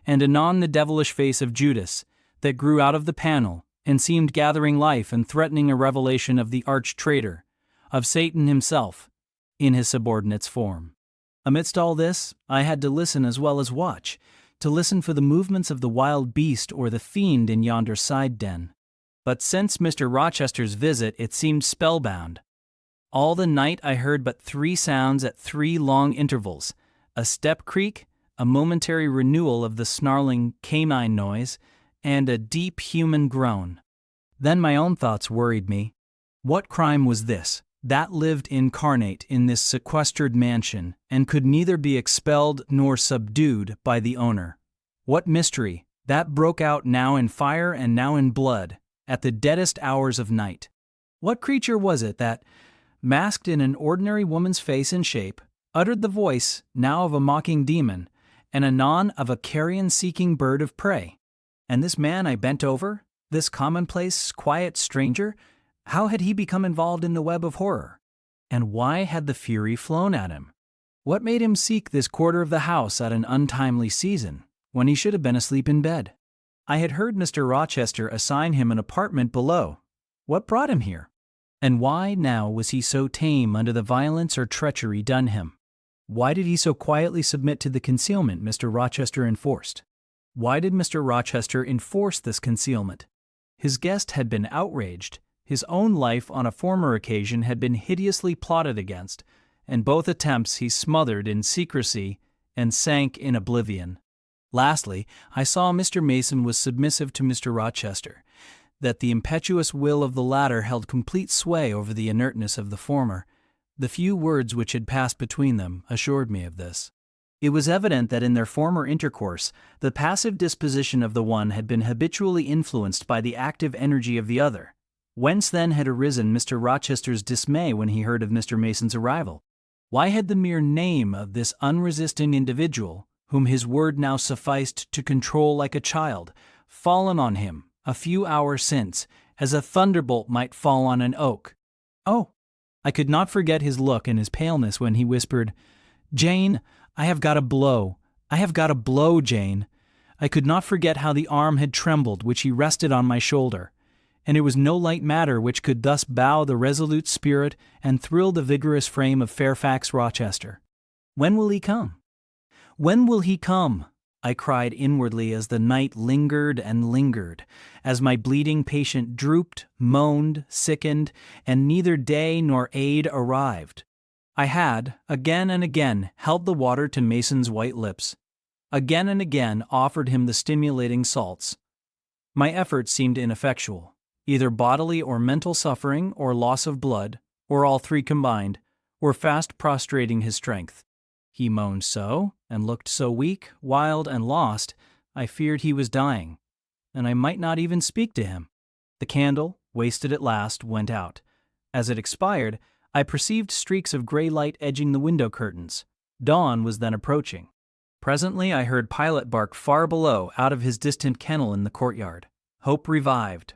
and anon the devilish face of Judas that grew out of the panel and seemed gathering life and threatening a revelation of the arch-traitor, of Satan himself, in his subordinate's form. Amidst all this, I had to listen as well as watch, to listen for the movements of the wild beast or the fiend in yonder side den. But since Mr. Rochester's visit it seemed spellbound. All the night I heard but 3 sounds at 3 long intervals, a step creak, a momentary renewal of the snarling canine noise, and a deep human groan. Then my own thoughts worried me. What crime was this, that lived incarnate in this sequestered mansion, and could neither be expelled nor subdued by the owner? What mystery, that broke out now in fire and now in blood, at the deadest hours of night? What creature was it that, masked in an ordinary woman's face and shape, uttered the voice now of a mocking demon, and anon of a carrion-seeking bird of prey? And this man I bent over, this commonplace, quiet stranger, how had he become involved in the web of horror? And why had the fury flown at him? What made him seek this quarter of the house at an untimely season, when he should have been asleep in bed? I had heard Mr. Rochester assign him an apartment below. What brought him here? And why now was he so tame under the violence or treachery done him? Why did he so quietly submit to the concealment Mr. Rochester enforced? Why did Mr. Rochester enforce this concealment? His guest had been outraged. His own life on a former occasion had been hideously plotted against, and both attempts he smothered in secrecy and sank in oblivion. Lastly, I saw Mr. Mason was submissive to Mr. Rochester, that the impetuous will of the latter held complete sway over the inertness of the former. The few words which had passed between them assured me of this. It was evident that in their former intercourse, the passive disposition of the one had been habitually influenced by the active energy of the other. Whence then had arisen Mr. Rochester's dismay when he heard of Mr. Mason's arrival? Why had the mere name of this unresisting individual, whom his word now sufficed to control like a child, fallen on him a few hours since, as a thunderbolt might fall on an oak? Oh, I could not forget his look and his paleness when he whispered, "Jane, I have got a blow. I have got a blow, Jane." I could not forget how the arm had trembled which he rested on my shoulder. And it was no light matter which could thus bow the resolute spirit and thrill the vigorous frame of Fairfax Rochester. When will he come? When will he come? I cried inwardly as the night lingered and lingered, as my bleeding patient drooped, moaned, sickened, and neither day nor aid arrived. I had, again and again, held the water to Mason's white lips, again and again offered him the stimulating salts. My efforts seemed ineffectual. Either bodily or mental suffering, or loss of blood, or all 3 combined, were fast prostrating his strength. He moaned so, and looked so weak, wild, and lost, I feared he was dying, and I might not even speak to him. The candle, wasted at last, went out. As it expired, I perceived streaks of gray light edging the window curtains. Dawn was then approaching. Presently I heard Pilot bark far below out of his distant kennel in the courtyard. Hope revived.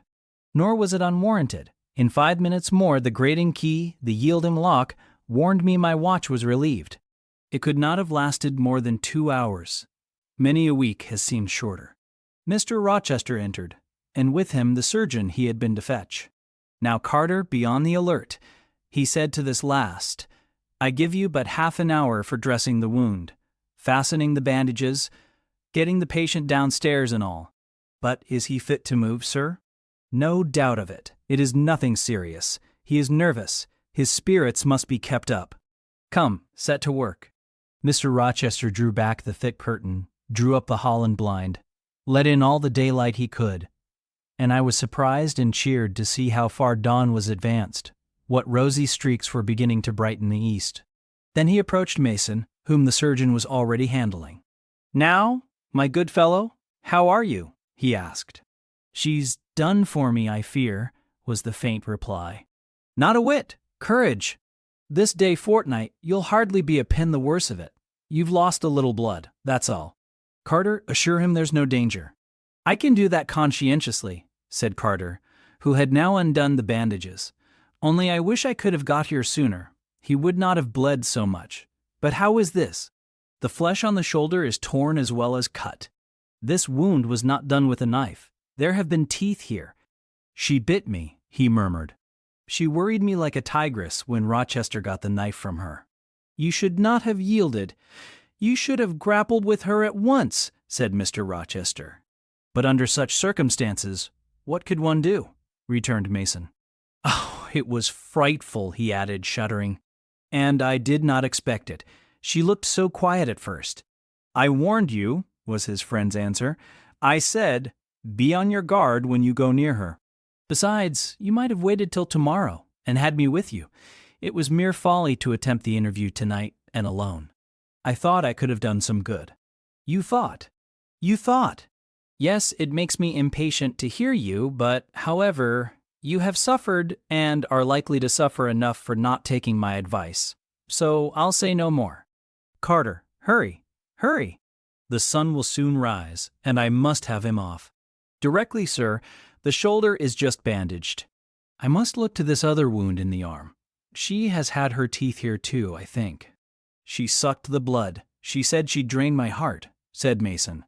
Nor was it unwarranted. In 5 minutes more the grating key, the yielding lock, warned me my watch was relieved. It could not have lasted more than 2 hours. Many a week has seemed shorter. Mr. Rochester entered, and with him the surgeon he had been to fetch. Now Carter, beyond the alert, He said to this last, "I give you but half an hour for dressing the wound, fastening the bandages, getting the patient downstairs and all. But is he fit to move, sir?" "No doubt of it. It is nothing serious. He is nervous. His spirits must be kept up. Come, set to work." Mr. Rochester drew back the thick curtain, drew up the Holland blind, let in all the daylight he could, and I was surprised and cheered to see how far dawn was advanced, what rosy streaks were beginning to brighten the east. Then he approached Mason, whom the surgeon was already handling. "Now, my good fellow, how are you?" he asked. "She's done for me, I fear," was the faint reply. "Not a whit. Courage. This day fortnight you'll hardly be a pin the worse of it. You've lost a little blood, that's all. Carter, assure him there's no danger." "I can do that conscientiously," said Carter, who had now undone the bandages. "Only I wish I could have got here sooner. He would not have bled so much. But how is this? The flesh on the shoulder is torn as well as cut. This wound was not done with a knife. There have been teeth here." "She bit me," he murmured. "She worried me like a tigress when Rochester got the knife from her." "You should not have yielded. You should have grappled with her at once," said Mr. Rochester. "But under such circumstances, what could one do?" returned Mason. "Oh, it was frightful," he added, shuddering. "And I did not expect it. She looked so quiet at first." "I warned you," was his friend's answer. "I said, be on your guard when you go near her. Besides, you might have waited till tomorrow and had me with you. It was mere folly to attempt the interview tonight and alone. I thought I could have done some good." "You thought? You thought? Yes, it makes me impatient to hear you, but, however, you have suffered and are likely to suffer enough for not taking my advice. So I'll say no more. Carter, hurry, hurry. The sun will soon rise, and I must have him off." "Directly, sir. The shoulder is just bandaged. I must look to this other wound in the arm. She has had her teeth here too, I think." "She sucked the blood. She said she'd drain my heart," said Mason.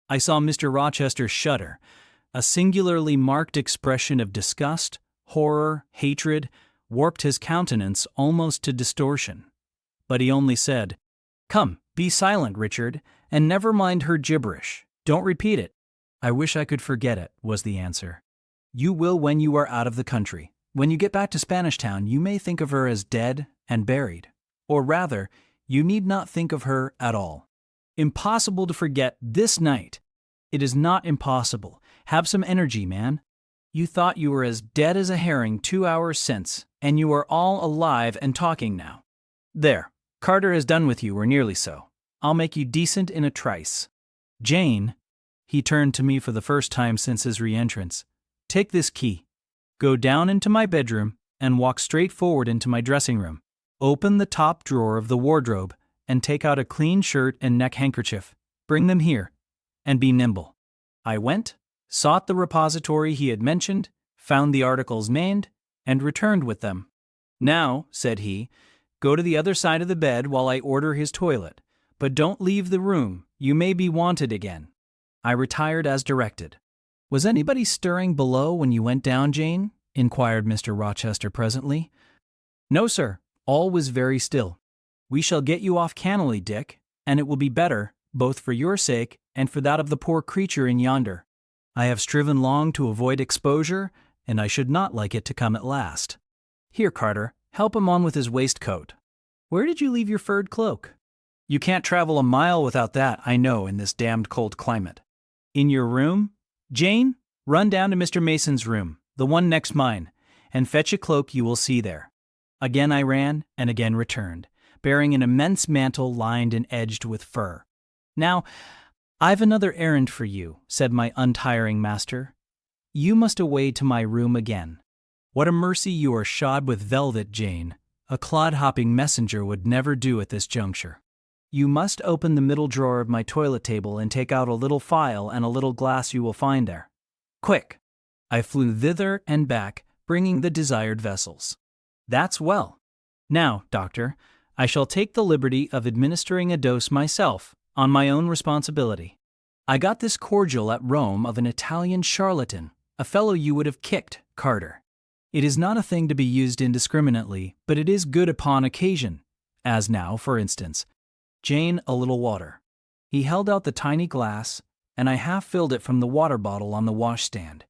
I saw Mr. Rochester shudder. A singularly marked expression of disgust, horror, hatred, warped his countenance almost to distortion. But he only said, "Come, be silent, Richard, and never mind her gibberish. Don't repeat it." "I wish I could forget it," was the answer. "You will when you are out of the country. When you get back to Spanish Town, you may think of her as dead and buried. Or rather, you need not think of her at all. Impossible to forget this night. It is not impossible. Have some energy, man. You thought you were as dead as a herring 2 hours since, and you are all alive and talking now. There, Carter has done with you, or nearly so. I'll make you decent in a trice. Jane," he turned to me for the first time since his re-entrance, "take this key. Go down into my bedroom and walk straight forward into my dressing room. Open the top drawer of the wardrobe and take out a clean shirt and neck handkerchief. Bring them here, and be nimble." I went, sought the repository he had mentioned, found the articles named, and returned with them. "Now," said he, "go to the other side of the bed while I order his toilet, but don't leave the room. You may be wanted again." I retired as directed. "Was anybody stirring below when you went down, Jane?" inquired Mr. Rochester presently. "No, sir. All was very still. We shall get you off cannily, Dick, and it will be better, both for your sake and for that of the poor creature in yonder. I have striven long to avoid exposure, and I should not like it to come at last. Here, Carter, help him on with his waistcoat. Where did you leave your furred cloak? You can't travel a mile without that, I know, in this damned cold climate. In your room? Jane, run down to Mr. Mason's room, the one next mine, and fetch a cloak you will see there." Again I ran, and again returned, bearing an immense mantle lined and edged with fur. "Now, I've another errand for you," said my untiring master. "You must away to my room again. What a mercy you are shod with velvet, Jane. A clod-hopping messenger would never do at this juncture. You must open the middle drawer of my toilet table and take out a little phial and a little glass you will find there. Quick!" I flew thither and back, bringing the desired vessels. "That's well. Now, doctor, I shall take the liberty of administering a dose myself, on my own responsibility. I got this cordial at Rome of an Italian charlatan, a fellow you would have kicked, Carter. It is not a thing to be used indiscriminately, but it is good upon occasion, as now, for instance. Jane, a little water. He held out the tiny glass, and I half filled it from the water bottle on the washstand.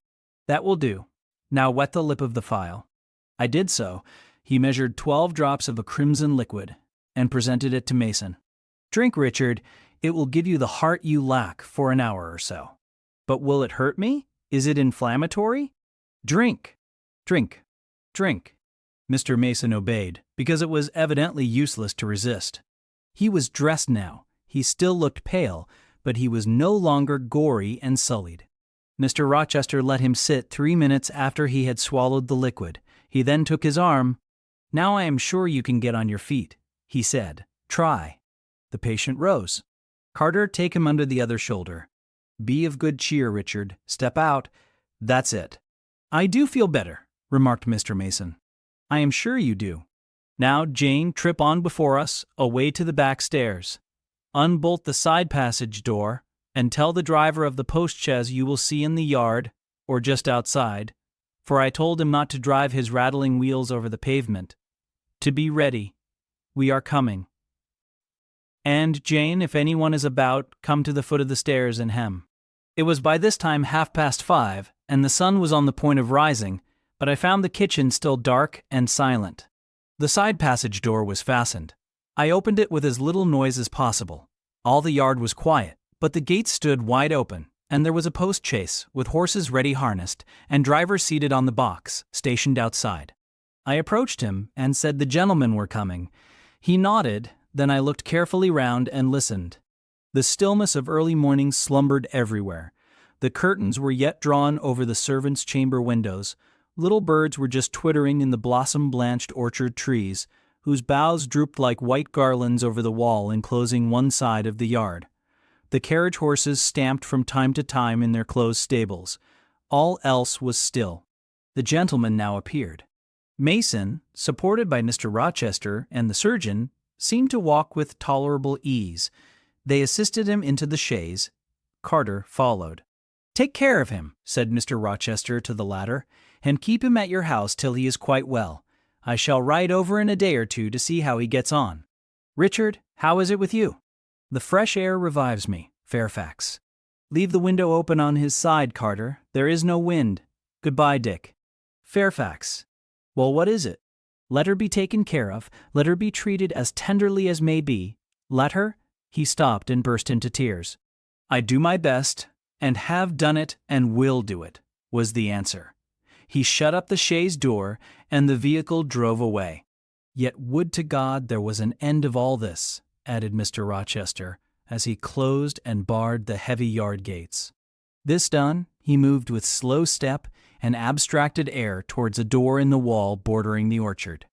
That will do. Now wet the lip of the phial. I did so. He measured 12 drops of a crimson liquid and presented it to Mason. Drink, Richard. It will give you the heart you lack for an hour or so. But will it hurt me? Is it inflammatory? Drink. Drink. Drink. Mr. Mason obeyed, because it was evidently useless to resist. He was dressed now. He still looked pale, but he was no longer gory and sullied. Mr. Rochester let him sit 3 minutes after he had swallowed the liquid. He then took his arm. "Now I am sure you can get on your feet," he said. "Try." The patient rose. "Carter, take him under the other shoulder. Be of good cheer, Richard. Step out. That's it." "I do feel better," remarked Mr. Mason. "I am sure you do. Now, Jane, trip on before us, away to the back stairs. Unbolt the side passage door, and tell the driver of the post-chaise you will see in the yard, or just outside, for I told him not to drive his rattling wheels over the pavement, to be ready. We are coming. And, Jane, if anyone is about, come to the foot of the stairs and hem." It was by this time 5:30, and the sun was on the point of rising, but I found the kitchen still dark and silent. The side passage door was fastened. I opened it with as little noise as possible. All the yard was quiet, but the gates stood wide open, and there was a post-chaise with horses ready harnessed and driver seated on the box, stationed outside. I approached him and said the gentlemen were coming. He nodded, then I looked carefully round and listened. The stillness of early morning slumbered everywhere. The curtains were yet drawn over the servants' chamber windows. Little birds were just twittering in the blossom-blanched orchard trees, whose boughs drooped like white garlands over the wall enclosing one side of the yard. The carriage horses stamped from time to time in their closed stables. All else was still. The gentleman now appeared. Mason, supported by Mr. Rochester and the surgeon, seemed to walk with tolerable ease. They assisted him into the chaise. Carter followed. "Take care of him," said Mr. Rochester to the latter, "and keep him at your house till he is quite well. I shall ride over in a day or two to see how he gets on. Richard, how is it with you?" "The fresh air revives me, Fairfax." "Leave the window open on his side, Carter. There is no wind. Goodbye, Dick." "Fairfax." "Well, what is it?" "Let her be taken care of. Let her be treated as tenderly as may be. Let her—" He stopped and burst into tears. "I do my best, and have done it, and will do it," was the answer. He shut up the chaise door, and the vehicle drove away. "Yet would to God there was an end of all this," added Mr. Rochester, as he closed and barred the heavy yard gates. This done, he moved with slow step and abstracted air towards a door in the wall bordering the orchard.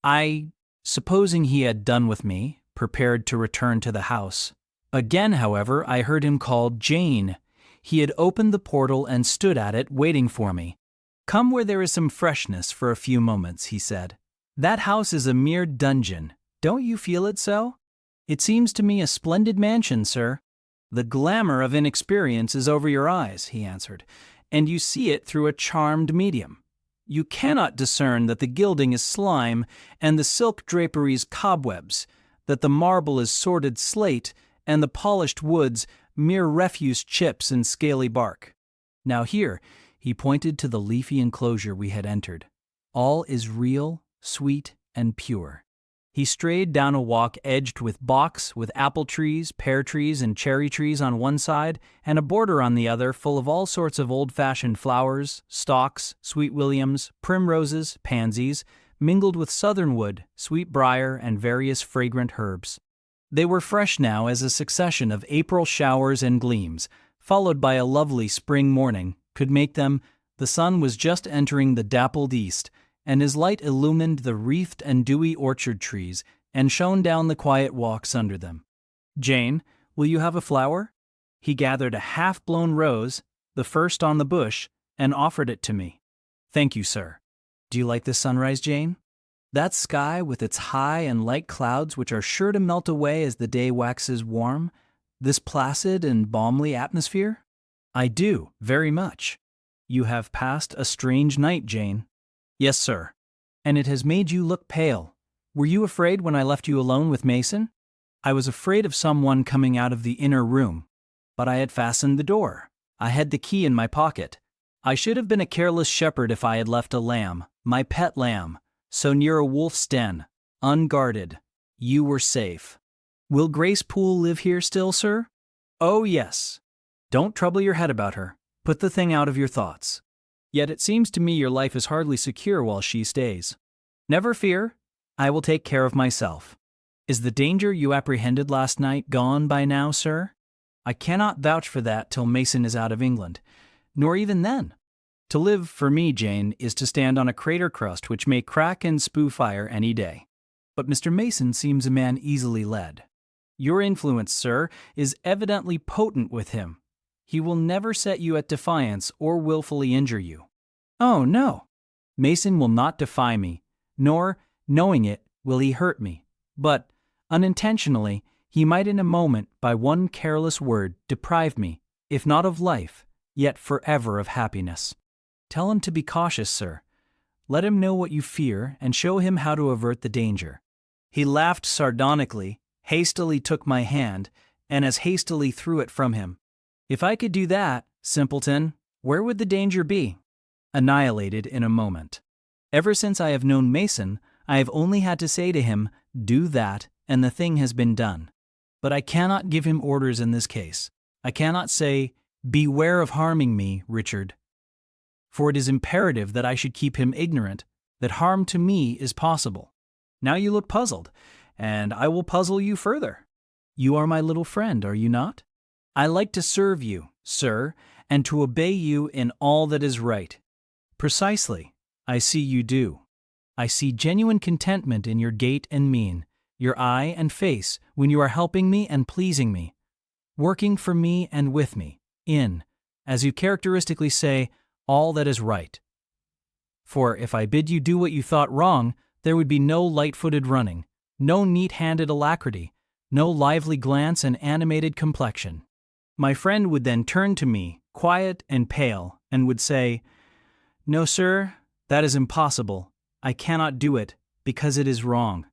I, supposing he had done with me, prepared to return to the house. Again, however, I heard him called Jane. He had opened the portal and stood at it, waiting for me. "Come where there is some freshness for a few moments," he said. "That house is a mere dungeon. Don't you feel it so?" "It seems to me a splendid mansion, sir." "The glamour of inexperience is over your eyes," he answered, "and you see it through a charmed medium. You cannot discern that the gilding is slime and the silk draperies cobwebs, that the marble is sordid slate and the polished woods mere refuse chips and scaly bark. Now here," he pointed to the leafy enclosure we had entered, "all is real, sweet, and pure." He strayed down a walk edged with box, with apple trees, pear trees, and cherry trees on one side, and a border on the other full of all sorts of old-fashioned flowers, stocks, sweet williams, primroses, pansies, mingled with southernwood, sweet briar, and various fragrant herbs. They were fresh now as a succession of April showers and gleams, followed by a lovely spring morning, could make them. The sun was just entering the dappled east, and his light illumined the wreathed and dewy orchard trees and shone down the quiet walks under them. "Jane, will you have a flower?" He gathered a half-blown rose, the first on the bush, and offered it to me. "Thank you, sir. Do you like this sunrise, Jane? That sky with its high and light clouds which are sure to melt away as the day waxes warm, this placid and balmy atmosphere?" "I do, very much." "You have passed a strange night, Jane." Yes, sir. And it has made you look pale. Were you afraid when I left you alone with Mason? I was afraid of someone coming out of the inner room. But I had fastened the door. I had the key in my pocket. I should have been a careless shepherd if I had left a lamb, my pet lamb, so near a wolf's den, unguarded. You were safe. Will Grace Poole live here still, sir? Oh, yes. Don't trouble your head about her. Put the thing out of your thoughts. Yet it seems to me your life is hardly secure while she stays. Never fear. I will take care of myself. Is the danger you apprehended last night gone by now, sir? I cannot vouch for that till Mason is out of England, nor even then. To live, for me, Jane, is to stand on a crater crust which may crack and spew fire any day. But Mr. Mason seems a man easily led. Your influence, sir, is evidently potent with him. He will never set you at defiance or willfully injure you. Oh, no. Mason will not defy me, nor, knowing it, will he hurt me. But, unintentionally, he might in a moment, by one careless word, deprive me, if not of life, yet forever of happiness. Tell him to be cautious, sir. Let him know what you fear, and show him how to avert the danger. He laughed sardonically, hastily took my hand, and as hastily threw it from him. If I could do that, simpleton, where would the danger be? Annihilated in a moment. Ever since I have known Mason, I have only had to say to him, do that, and the thing has been done. But I cannot give him orders in this case. I cannot say, beware of harming me, Richard. For it is imperative that I should keep him ignorant, that harm to me is possible. Now you look puzzled, and I will puzzle you further. You are my little friend, are you not? I like to serve you, sir, and to obey you in all that is right. Precisely, I see you do. I see genuine contentment in your gait and mien, your eye and face, when you are helping me and pleasing me, working for me and with me, in, as you characteristically say, all that is right. For if I bid you do what you thought wrong, there would be no light-footed running, no neat-handed alacrity, no lively glance and animated complexion. My friend would then turn to me, quiet and pale, and would say, no, sir, that is impossible. I cannot do it, because it is wrong,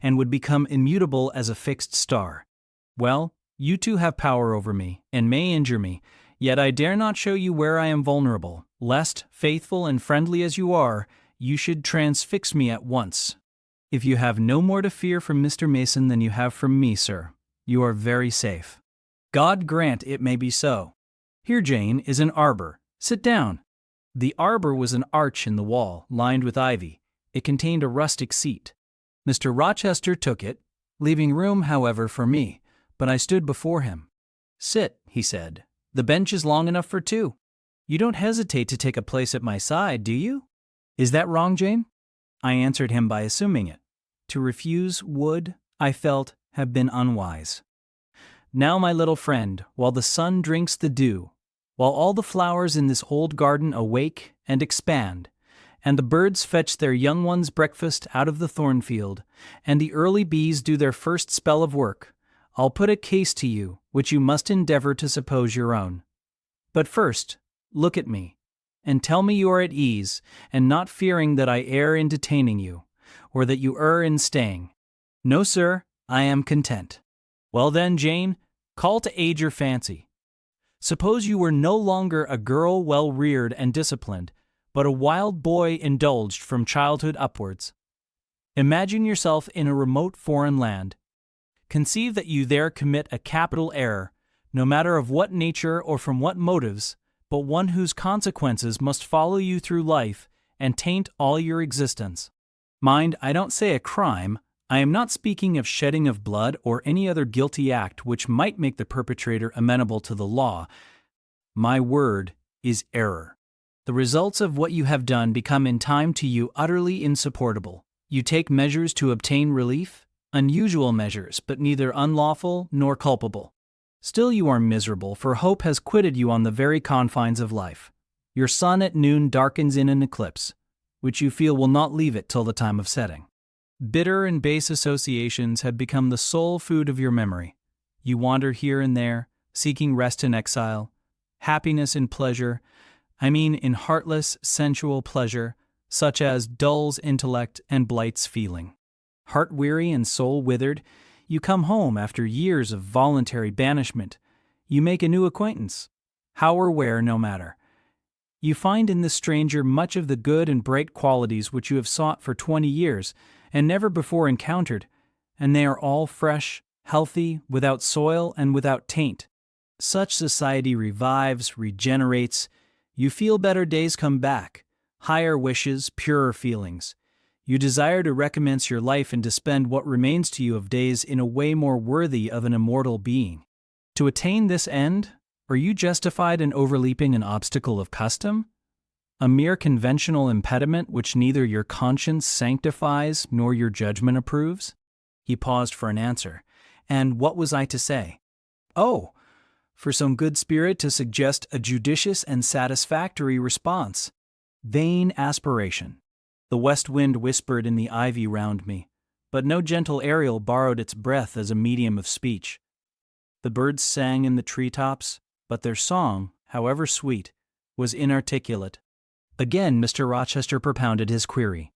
and would become immutable as a fixed star. Well, you too have power over me, and may injure me, yet I dare not show you where I am vulnerable, lest, faithful and friendly as you are, you should transfix me at once. If you have no more to fear from Mr. Mason than you have from me, sir, you are very safe. God grant it may be so. Here, Jane, is an arbor. Sit down. The arbor was an arch in the wall, lined with ivy. It contained a rustic seat. Mr. Rochester took it, leaving room, however, for me, but I stood before him. Sit, he said. The bench is long enough for two. You don't hesitate to take a place at my side, do you? Is that wrong, Jane? I answered him by assuming it. To refuse would, I felt, have been unwise. Now, my little friend, while the sun drinks the dew, while all the flowers in this old garden awake and expand, and the birds fetch their young ones' breakfast out of the thornfield, and the early bees do their first spell of work, I'll put a case to you which you must endeavor to suppose your own. But first, look at me, and tell me you are at ease, and not fearing that I err in detaining you, or that you err in staying. No, sir, I am content. Well then, Jane, call to aid your fancy. Suppose you were no longer a girl well reared and disciplined, but a wild boy indulged from childhood upwards. Imagine yourself in a remote foreign land. Conceive that you there commit a capital error, no matter of what nature or from what motives, but one whose consequences must follow you through life and taint all your existence. Mind, I don't say a crime. I am not speaking of shedding of blood or any other guilty act which might make the perpetrator amenable to the law. My word is error. The results of what you have done become in time to you utterly insupportable. You take measures to obtain relief, unusual measures, but neither unlawful nor culpable. Still you are miserable, for hope has quitted you on the very confines of life. Your sun at noon darkens in an eclipse, which you feel will not leave it till the time of setting. Bitter and base associations have become the sole food of your memory. You wander here and there, seeking rest in exile, happiness in pleasure, in heartless, sensual pleasure, such as dulls intellect and blights feeling. Heart weary and soul withered, you come home after years of voluntary banishment. You make a new acquaintance, how or where no matter. You find in this stranger much of the good and bright qualities which you have sought for 20 years and never before encountered, and they are all fresh, healthy, without soil and without taint. Such society revives, regenerates. You feel better days come back, higher wishes, purer feelings. You desire to recommence your life and to spend what remains to you of days in a way more worthy of an immortal being. To attain this end, are you justified in overleaping an obstacle of custom? A mere conventional impediment which neither your conscience sanctifies nor your judgment approves? He paused for an answer, and what was I to say? Oh, for some good spirit to suggest a judicious and satisfactory response. Vain aspiration. The west wind whispered in the ivy round me, but no gentle Ariel borrowed its breath as a medium of speech. The birds sang in the treetops, but their song, however sweet, was inarticulate. Again Mr. Rochester propounded his query.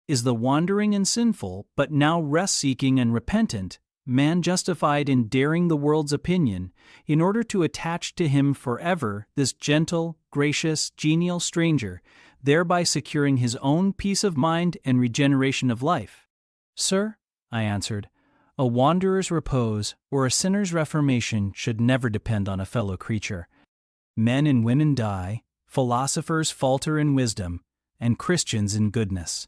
Is the wandering and sinful, but now rest-seeking and repentant, man justified in daring the world's opinion in order to attach to him forever this gentle, gracious, genial stranger, thereby securing his own peace of mind and regeneration of life? Sir, I answered, a wanderer's repose or a sinner's reformation should never depend on a fellow creature. Men and women die, philosophers falter in wisdom, and Christians in goodness.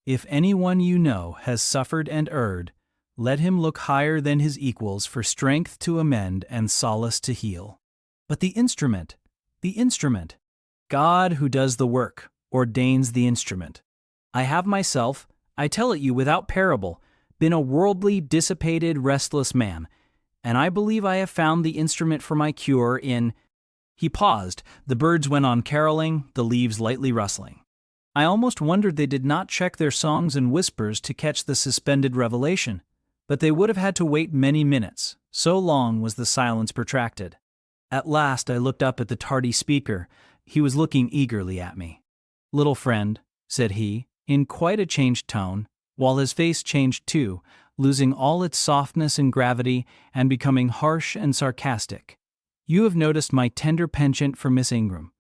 If anyone you know has suffered and erred, let him look higher than his equals for strength to amend and solace to heal. But the instrument. God who does the work, ordains the instrument. I have myself, I tell it you without parable, been a worldly, dissipated, restless man, and I believe I have found the instrument for my cure in— He paused, the birds went on caroling, the leaves lightly rustling. I almost wondered they did not check their songs and whispers to catch the suspended revelation, but they would have had to wait many minutes, so long was the silence protracted. At last I looked up at the tardy speaker. He was looking eagerly at me. "Little friend," said he, in quite a changed tone, while his face changed too, losing all its softness and gravity and becoming harsh and sarcastic. "You have noticed my tender penchant for Miss Ingram.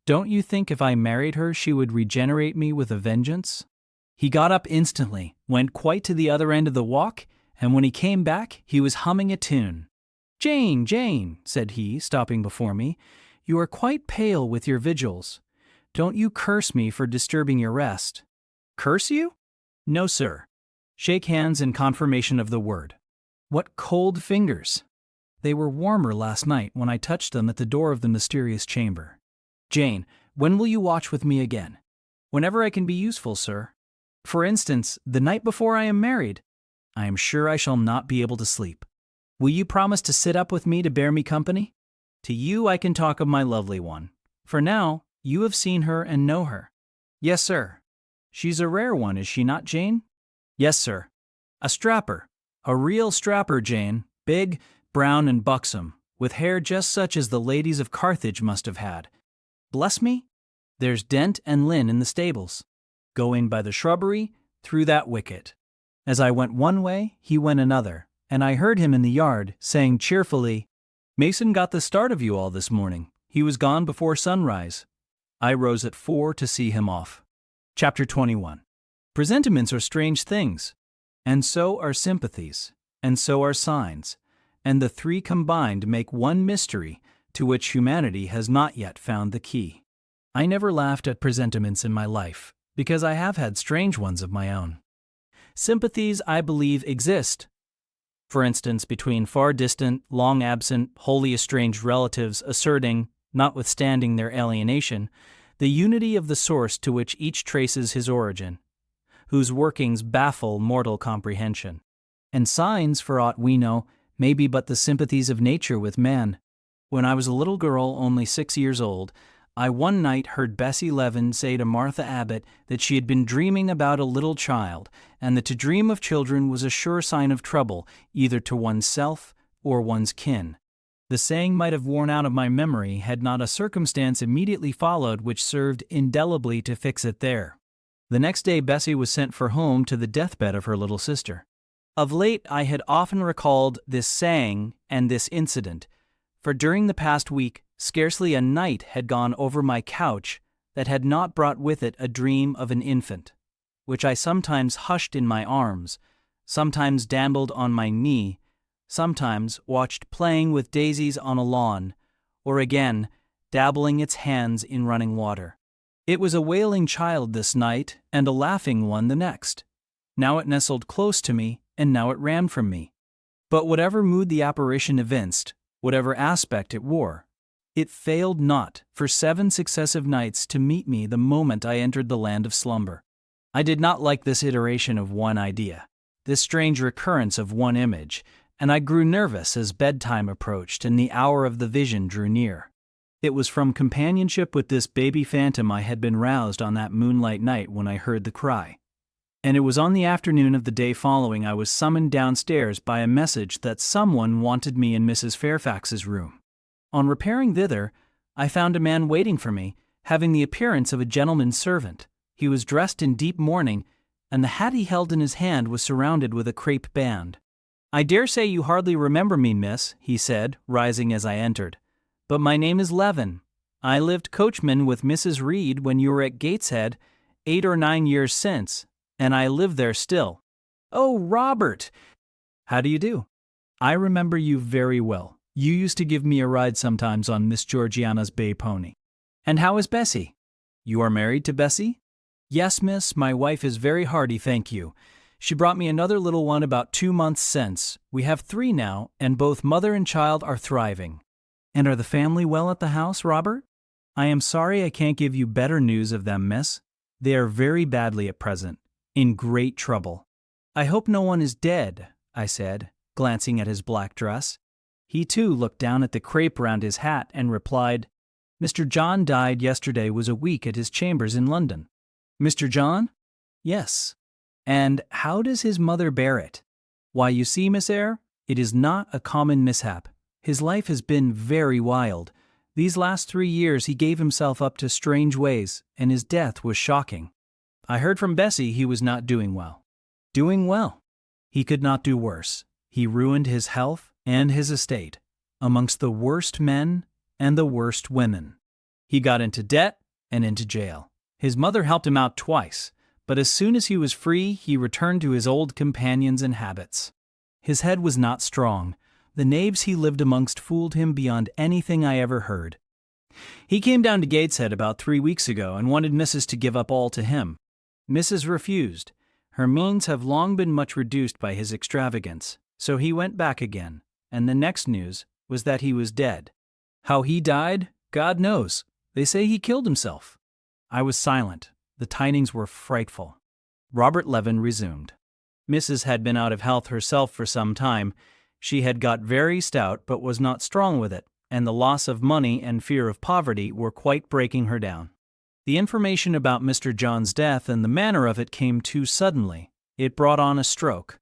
Don't you think if I married her she would regenerate me with a vengeance?" He got up instantly, went quite to the other end of the walk, and when he came back he was humming a tune. "Jane, Jane," said he, stopping before me, "you are quite pale with your vigils. Don't you curse me for disturbing your rest." "Curse you? No, sir. Shake hands in confirmation of the word. What cold fingers! They were warmer last night when I touched them at the door of the mysterious chamber. Jane, when will you watch with me again?" "Whenever I can be useful, sir. For instance, the night before I am married. I am sure I shall not be able to sleep. Will you promise to sit up with me to bear me company? To you I can talk of my lovely one. For now, you have seen her and know her." "Yes, sir." "She's a rare one, is she not, Jane?" "Yes, sir." "A strapper. A real strapper, Jane. Big, brown, and buxom, with hair just such as the ladies of Carthage must have had. Bless me, there's Dent and Lynn in the stables. Go in by the shrubbery, through that wicket." As I went one way, he went another, and I heard him in the yard, saying cheerfully, "Mason got the start of you all this morning. He was gone before sunrise." I rose at 4 to see him off. Chapter 21. Presentiments are strange things, and so are sympathies, and so are signs, and the three combined make one mystery to which humanity has not yet found the key. I never laughed at presentiments in my life, because I have had strange ones of my own. Sympathies, I believe, exist. For instance, between far distant, long absent, wholly estranged relatives asserting, notwithstanding their alienation, the unity of the source to which each traces his origin, whose workings baffle mortal comprehension. And signs, for aught we know, may be but the sympathies of nature with man. When I was a little girl, only 6 years old, I one night heard Bessie Levin say to Martha Abbott that she had been dreaming about a little child, and that to dream of children was a sure sign of trouble, either to one's self or one's kin. The saying might have worn out of my memory had not a circumstance immediately followed which served indelibly to fix it there. The next day Bessie was sent for home to the deathbed of her little sister. Of late I had often recalled this saying and this incident, for during the past week scarcely a night had gone over my couch that had not brought with it a dream of an infant, which I sometimes hushed in my arms, sometimes dandled on my knee, sometimes watched playing with daisies on a lawn, or again dabbling its hands in running water. It was a wailing child this night and a laughing one the next. Now it nestled close to me, and now it ran from me. But whatever mood the apparition evinced, whatever aspect it wore, it failed not for 7 successive nights to meet me the moment I entered the land of slumber. I did not like this iteration of one idea, this strange recurrence of one image, and I grew nervous as bedtime approached and the hour of the vision drew near. It was from companionship with this baby phantom I had been roused on that moonlight night when I heard the cry. And it was on the afternoon of the day following I was summoned downstairs by a message that someone wanted me in Mrs. Fairfax's room. On repairing thither, I found a man waiting for me, having the appearance of a gentleman's servant. He was dressed in deep mourning, and the hat he held in his hand was surrounded with a crape band. "I dare say you hardly remember me, miss," he said, rising as I entered. "But my name is Levin. I lived coachman with Mrs. Reed when you were at Gateshead 8 or 9 years since, and I live there still." "Oh, Robert! How do you do? I remember you very well. You used to give me a ride sometimes on Miss Georgiana's bay pony. And how is Bessie? You are married to Bessie?" "Yes, miss, my wife is very hearty, thank you. She brought me another little one about 2 months since. We have 3 now, and both mother and child are thriving." "And are the family well at the house, Robert?" "I am sorry I can't give you better news of them, miss. They are very badly at present, in great trouble." "I hope no one is dead," I said, glancing at his black dress. He too looked down at the crape round his hat and replied, "Mr. John died yesterday, was a week at his chambers in London." "Mr. John?" "Yes." "And how does his mother bear it?" "Why, you see, Miss Eyre, it is not a common mishap. His life has been very wild. These last 3 years he gave himself up to strange ways, and his death was shocking. I heard from Bessie he was not doing well." "Doing well?" "He could not do worse. He ruined his health and his estate, amongst the worst men and the worst women. He got into debt and into jail. His mother helped him out twice, but as soon as he was free, he returned to his old companions and habits. His head was not strong. The knaves he lived amongst fooled him beyond anything I ever heard. He came down to Gateshead about 3 weeks ago and wanted Mrs. to give up all to him. Mrs. refused. Her means have long been much reduced by his extravagance, so he went back again, and the next news was that he was dead. How he died, God knows. They say he killed himself." I was silent. The tidings were frightful. Robert Levin resumed. "Mrs. had been out of health herself for some time. She had got very stout but was not strong with it, and the loss of money and fear of poverty were quite breaking her down. The information about Mr. John's death and the manner of it came too suddenly. It brought on a stroke.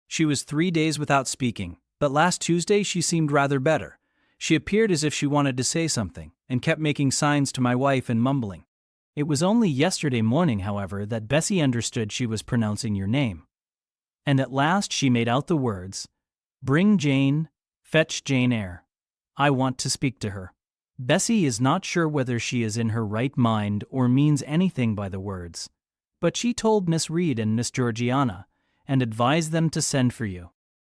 She was 3 days without speaking, but last Tuesday she seemed rather better. She appeared as if she wanted to say something, and kept making signs to my wife and mumbling. It was only yesterday morning, however, that Bessie understood she was pronouncing your name. And at last she made out the words, 'Bring Jane, fetch Jane Eyre. I want to speak to her.' Bessie is not sure whether she is in her right mind or means anything by the words, but she told Miss Reed and Miss Georgiana, and advised them to send for you.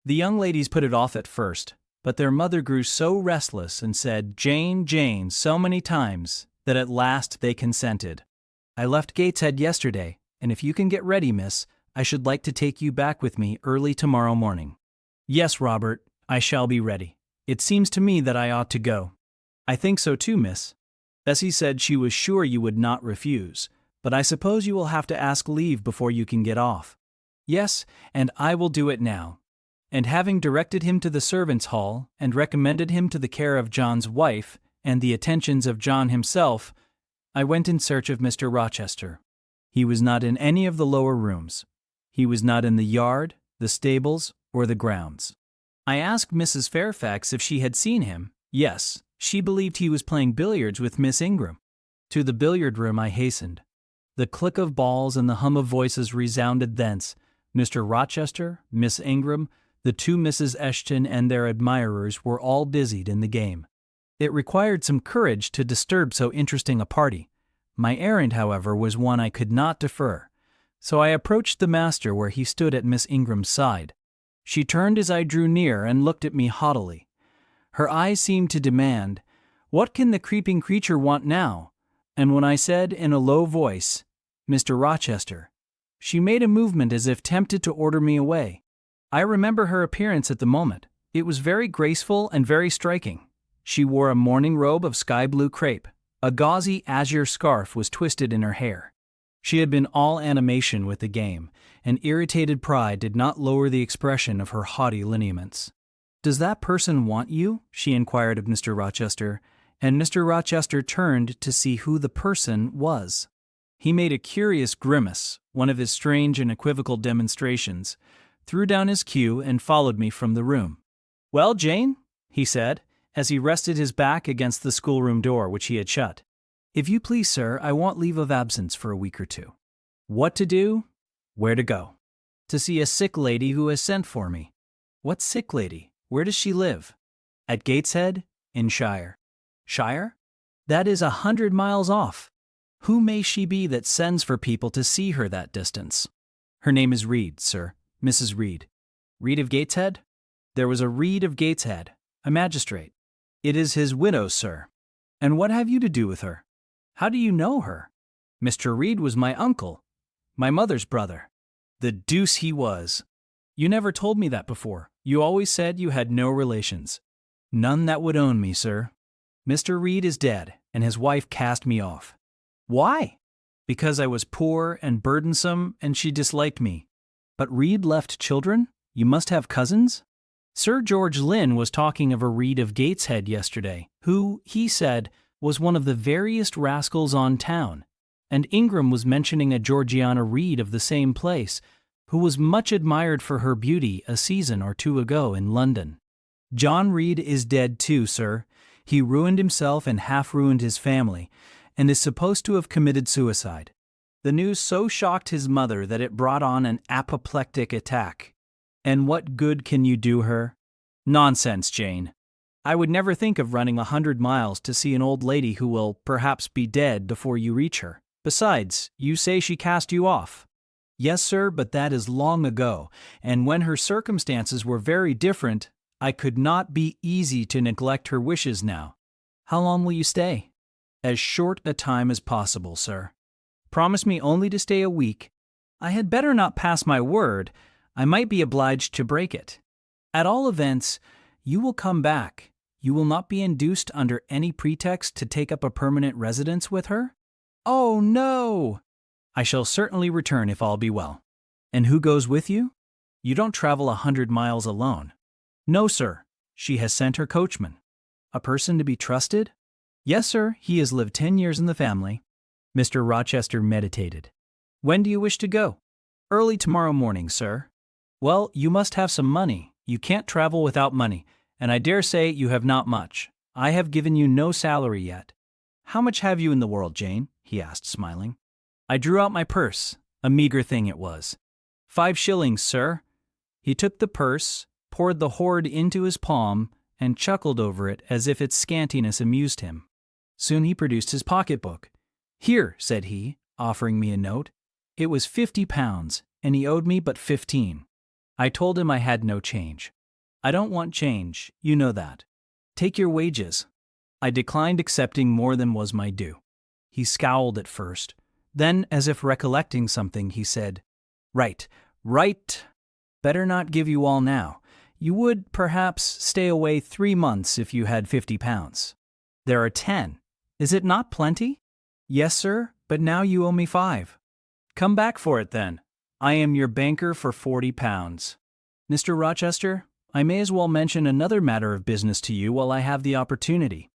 The young ladies put it off at first, but their mother grew so restless and said 'Jane, Jane' so many times that at last they consented. I left Gateshead yesterday, and if you can get ready, miss, I should like to take you back with me early tomorrow morning." "Yes, Robert, I shall be ready. It seems to me that I ought to go." "I think so too, miss. Bessie said she was sure you would not refuse, but I suppose you will have to ask leave before you can get off." "Yes, and I will do it now." And having directed him to the servants' hall, and recommended him to the care of John's wife, and the attentions of John himself, I went in search of Mr. Rochester. He was not in any of the lower rooms. He was not in the yard, the stables, or the grounds. I asked Mrs. Fairfax if she had seen him. Yes, she believed he was playing billiards with Miss Ingram. To the billiard room I hastened. The click of balls and the hum of voices resounded thence. Mr. Rochester, Miss Ingram, the two Misses Eshton and their admirers were all busied in the game. It required some courage to disturb so interesting a party. My errand, however, was one I could not defer, so I approached the master where he stood at Miss Ingram's side. She turned as I drew near and looked at me haughtily. Her eyes seemed to demand, "What can the creeping creature want now?" And when I said in a low voice, "Mr. Rochester," she made a movement as if tempted to order me away. I remember her appearance at the moment. It was very graceful and very striking. She wore a morning robe of sky-blue crepe. A gauzy azure scarf was twisted in her hair. She had been all animation with the game, and irritated pride did not lower the expression of her haughty lineaments. "Does that person want you?" she inquired of Mr. Rochester, and Mr. Rochester turned to see who the person was. He made a curious grimace, one of his strange and equivocal demonstrations, threw down his cue, and followed me from the room. "Well, Jane," he said, as he rested his back against the schoolroom door, which he had shut. "If you please, sir, I want leave of absence for a week or two." "What to do?" "Where to go." "To see a sick lady who has sent for me." "What sick lady? Where does she live?" "At Gateshead, in Shire." "Shire? That is 100 miles off. Who may she be that sends for people to see her that distance?" "Her name is Reed, sir. Mrs. Reed." "Reed of Gateshead?" "There was a Reed of Gateshead, a magistrate." "It is his widow, sir." "And what have you to do with her?" "How do you know her?" "Mr. Reed was my uncle, my mother's brother." "The deuce he was! You never told me that before. You always said you had no relations." "None that would own me, sir. Mr. Reed is dead, and his wife cast me off." "Why?" "Because I was poor and burdensome, and she disliked me." "But Reed left children? You must have cousins?" "Sir George Lynn was talking of a Reed of Gateshead yesterday, who, he said, was one of the veriest rascals on town, and Ingram was mentioning a Georgiana Reed of the same place, who was much admired for her beauty a season or two ago in London." "John Reed is dead too, sir. He ruined himself and half ruined his family, and is supposed to have committed suicide. The news so shocked his mother that it brought on an apoplectic attack." "And what good can you do her?" "Nonsense, Jane. I would never think of running 100 miles to see an old lady who will perhaps be dead before you reach her. Besides, you say she cast you off." "Yes, sir, but that is long ago, and when her circumstances were very different, I could not be easy to neglect her wishes now." "How long will you stay?" "As short a time as possible, sir." "Promise me only to stay a week." "I had better not pass my word. I might be obliged to break it." "At all events, you will come back. You will not be induced under any pretext to take up a permanent residence with her?" "Oh, no!" "I shall certainly return if all be well." "And who goes with you?" "You don't travel 100 miles alone." "No, sir. She has sent her coachman." "A person to be trusted?" "Yes, sir. He has lived 10 years in the family." Mr. Rochester meditated. "When do you wish to go?" "Early tomorrow morning, sir." "Well, you must have some money. You can't travel without money, and I dare say you have not much. I have given you no salary yet." "How much have you in the world, Jane?" he asked, smiling. I drew out my purse. A meager thing it was. 5 shillings, sir." He took the purse, poured the hoard into his palm, and chuckled over it as if its scantiness amused him. Soon he produced his pocketbook. "Here," said he, offering me a note. It was £50, and he owed me but 15. I told him I had no change. "I don't want change, you know that." "Take your wages." I declined accepting more than was my due. He scowled at first. Then, as if recollecting something, he said, Right. Better not give you all now. You would, perhaps, stay away 3 months if you had £50. There are 10. Is it not plenty?" "Yes, sir, but now you owe me 5. "Come back for it, then. I am your banker for £40. "Mr. Rochester, I may as well mention another matter of business to you while I have the opportunity."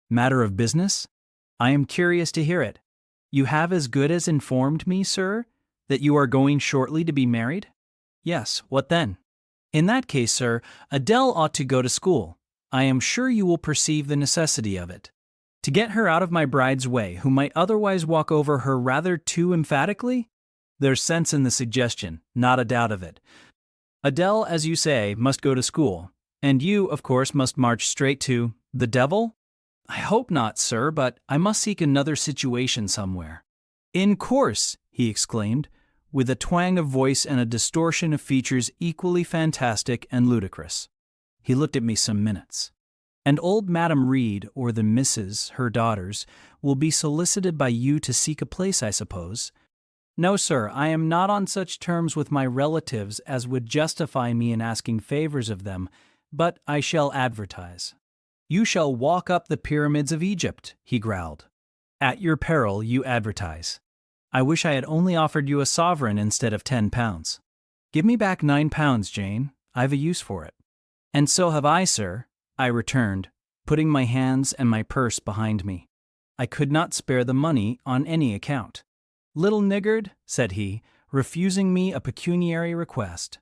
"Matter of business? I am curious to hear it." "You have as good as informed me, sir, that you are going shortly to be married?" "Yes, what then?" "In that case, sir, Adele ought to go to school. I am sure you will perceive the necessity of it." To get her out of my bride's way, who might otherwise walk over her rather too emphatically? There's sense in the suggestion, not a doubt of it. Adele, as you say, must go to school, and you, of course, must march straight to the devil? I hope not, sir, but I must seek another situation somewhere. In course, he exclaimed, with a twang of voice and a distortion of features equally fantastic and ludicrous. He looked at me some minutes. And old Madam Reed, or the Misses, her daughters, will be solicited by you to seek a place, I suppose. No, sir, I am not on such terms with my relatives as would justify me in asking favors of them, but I shall advertise. You shall walk up the pyramids of Egypt, he growled. At your peril you advertise. I wish I had only offered you a sovereign instead of £10. Give me back £9, Jane. I've a use for it. And so have I, sir, I returned, putting my hands and my purse behind me. I could not spare the money on any account. Little niggard, said he, refusing me a pecuniary request.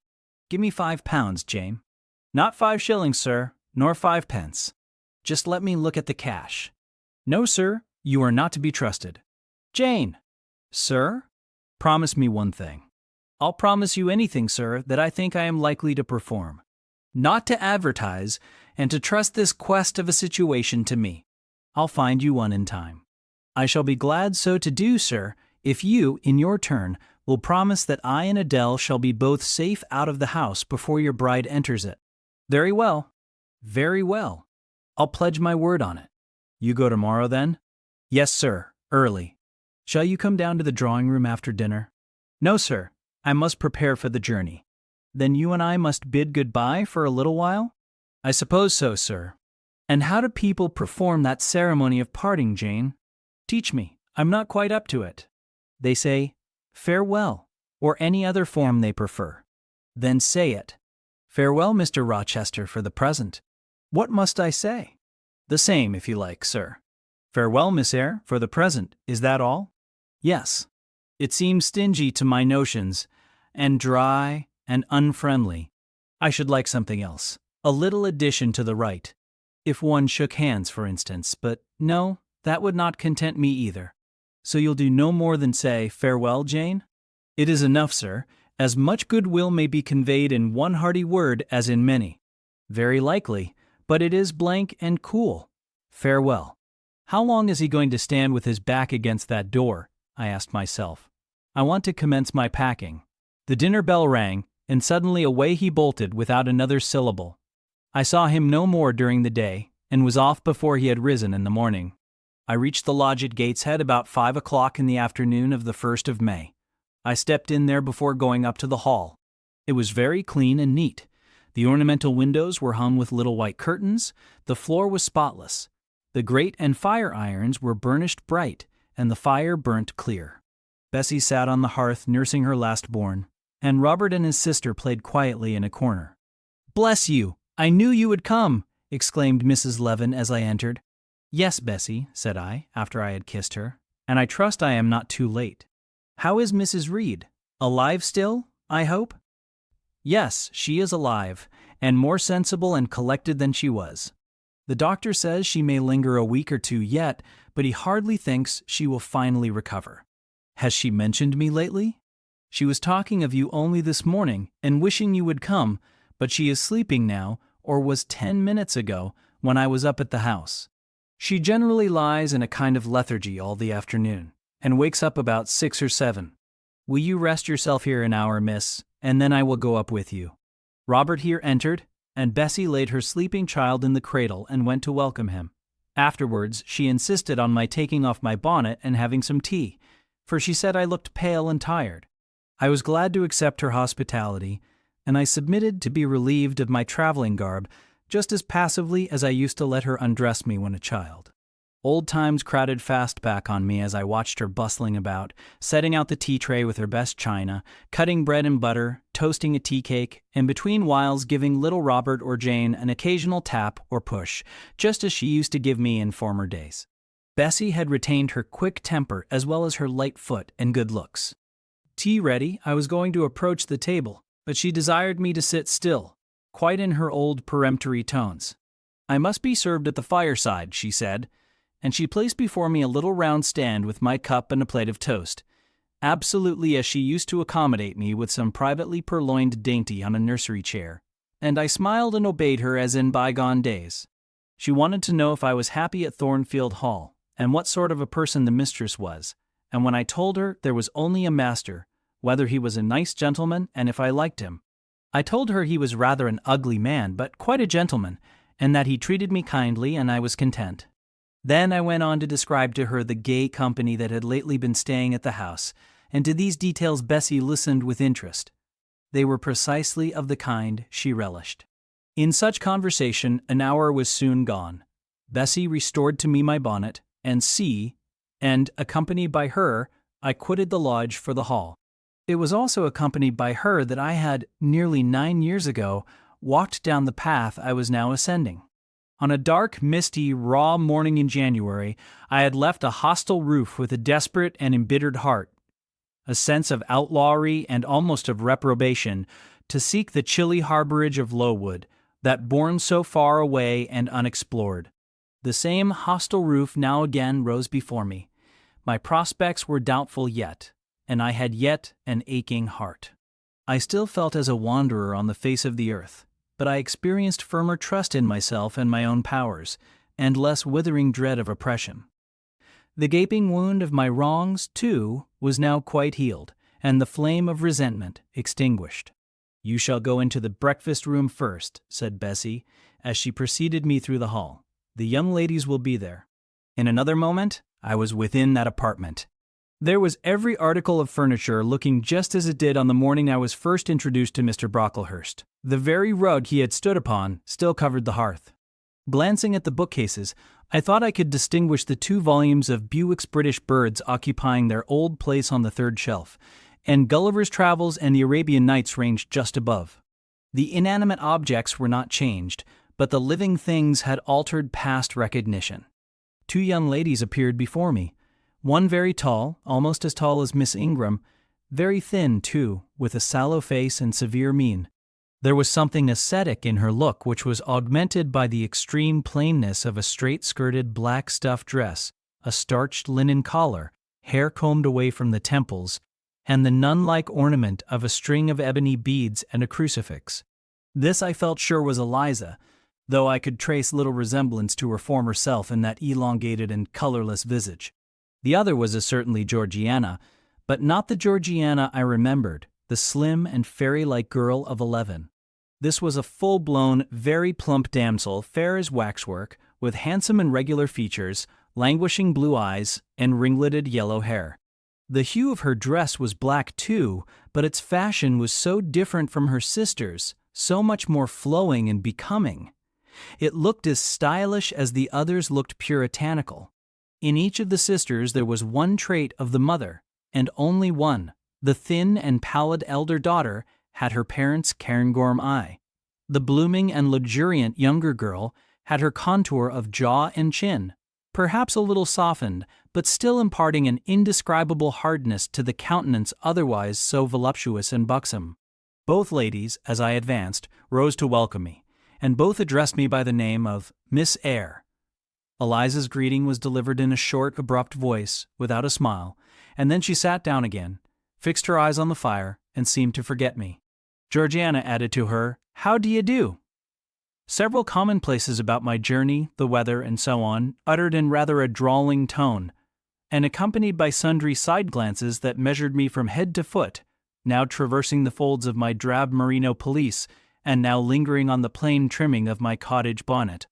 Give me £5, Jane. Not 5 shillings, sir, nor 5 pence. Just let me look at the cash. No, sir, you are not to be trusted. Jane! Sir? Promise me one thing. I'll promise you anything, sir, that I think I am likely to perform. Not to advertise, and to trust this quest of a situation to me. I'll find you one in time. I shall be glad so to do, sir, if you, in your turn, will promise that I and Adele shall be both safe out of the house before your bride enters it. Very well. Very well. I'll pledge my word on it. You go tomorrow, then? Yes, sir, early. Shall you come down to the drawing-room after dinner? No, sir. I must prepare for the journey. Then you and I must bid goodbye for a little while? I suppose so, sir. And how do people perform that ceremony of parting, Jane? Teach me. I'm not quite up to it. They say, farewell, or any other form they prefer. Then say it. Farewell, Mr. Rochester, for the present. What must I say? The same, if you like, sir. Farewell, Miss Eyre, for the present. Is that all? Yes. It seems stingy to my notions, and dry and unfriendly. I should like something else. A little addition to the rite. If one shook hands, for instance, but no, that would not content me either. So you'll do no more than say, farewell, Jane? It is enough, sir. As much goodwill may be conveyed in one hearty word as in many. Very likely, but it is blank and cool. Farewell. How long is he going to stand with his back against that door? I asked myself. I want to commence my packing. The dinner bell rang, and suddenly away he bolted without another syllable. I saw him no more during the day, and was off before he had risen in the morning. I reached the lodge at Gateshead about 5 o'clock in the afternoon of the 1st of May. I stepped in there before going up to the hall. It was very clean and neat. The ornamental windows were hung with little white curtains, the floor was spotless. The grate and fire irons were burnished bright, and the fire burnt clear. Bessie sat on the hearth nursing her last-born, and Robert and his sister played quietly in a corner. "Bless you! I knew you would come!" exclaimed Mrs. Levin as I entered. "Yes, Bessie," said I, after I had kissed her, "and I trust I am not too late. How is Mrs. Reed? Alive still, I hope?" "Yes, she is alive, and more sensible and collected than she was. The doctor says she may linger a week or 2 yet, but he hardly thinks she will finally recover. Has she mentioned me lately? She was talking of you only this morning and wishing you would come, but she is sleeping now, or was 10 minutes ago, when I was up at the house. She generally lies in a kind of lethargy all the afternoon, and wakes up about 6 or 7. Will you rest yourself here an hour, miss, and then I will go up with you." Robert here entered, and Bessie laid her sleeping child in the cradle and went to welcome him. Afterwards, she insisted on my taking off my bonnet and having some tea, for she said I looked pale and tired. I was glad to accept her hospitality, and I submitted to be relieved of my traveling garb just as passively as I used to let her undress me when a child. Old times crowded fast back on me as I watched her bustling about, setting out the tea tray with her best china, cutting bread and butter, toasting a tea cake, and between whiles giving little Robert or Jane an occasional tap or push, just as she used to give me in former days. Bessie had retained her quick temper as well as her light foot and good looks. Tea ready, I was going to approach the table, but she desired me to sit still, quite in her old peremptory tones. "I must be served at the fireside," she said. and she placed before me a little round stand with my cup and a plate of toast, absolutely as she used to accommodate me with some privately purloined dainty on a nursery chair, and I smiled and obeyed her as in bygone days. She wanted to know if I was happy at Thornfield Hall, and what sort of a person the mistress was, and when I told her there was only a master, whether he was a nice gentleman and if I liked him. I told her he was rather an ugly man, but quite a gentleman, and that he treated me kindly and I was content. Then I went on to describe to her the gay company that had lately been staying at the house, and to these details Bessie listened with interest. They were precisely of the kind she relished. In such conversation, an hour was soon gone. Bessie restored to me my bonnet, and accompanied by her, I quitted the lodge for the hall. It was also accompanied by her that I had, nearly 9 years ago, walked down the path I was now ascending. On a dark, misty, raw morning in January, I had left a hostile roof with a desperate and embittered heart, a sense of outlawry and almost of reprobation, to seek the chilly harborage of Lowood, that bourne so far away and unexplored. The same hostile roof now again rose before me. My prospects were doubtful yet, and I had yet an aching heart. I still felt as a wanderer on the face of the earth, but I experienced firmer trust in myself and my own powers, and less withering dread of oppression. The gaping wound of my wrongs, too, was now quite healed, and the flame of resentment extinguished. "You shall go into the breakfast room first," said Bessie, as she preceded me through the hall. "The young ladies will be there." In another moment, I was within that apartment. There was every article of furniture looking just as it did on the morning I was first introduced to Mr. Brocklehurst. The very rug he had stood upon still covered the hearth. Glancing at the bookcases, I thought I could distinguish the 2 volumes of Bewick's British Birds occupying their old place on the 3rd shelf, and Gulliver's Travels and the Arabian Nights ranged just above. The inanimate objects were not changed, but the living things had altered past recognition. 2 young ladies appeared before me. One very tall, almost as tall as Miss Ingram, very thin, too, with a sallow face and severe mien. There was something ascetic in her look which was augmented by the extreme plainness of a straight-skirted black stuff dress, a starched linen collar, hair combed away from the temples, and the nun-like ornament of a string of ebony beads and a crucifix. This I felt sure was Eliza, though I could trace little resemblance to her former self in that elongated and colorless visage. The other was as certainly Georgiana, but not the Georgiana I remembered, the slim and fairy-like girl of 11. This was a full-blown, very plump damsel, fair as waxwork, with handsome and regular features, languishing blue eyes, and ringleted yellow hair. The hue of her dress was black too, but its fashion was so different from her sister's, so much more flowing and becoming. It looked as stylish as the others looked puritanical. In each of the sisters there was one trait of the mother, and only one. The thin and pallid elder daughter had her parents' cairngorm eye. The blooming and luxuriant younger girl had her contour of jaw and chin, perhaps a little softened, but still imparting an indescribable hardness to the countenance otherwise so voluptuous and buxom. Both ladies, as I advanced, rose to welcome me, and both addressed me by the name of Miss Eyre. Eliza's greeting was delivered in a short, abrupt voice, without a smile, and then she sat down again, fixed her eyes on the fire, and seemed to forget me. Georgiana added to her, "How do you do?" Several commonplaces about my journey, the weather, and so on, uttered in rather a drawling tone, and accompanied by sundry side glances that measured me from head to foot, now traversing the folds of my drab merino pelisse, and now lingering on the plain trimming of my cottage bonnet.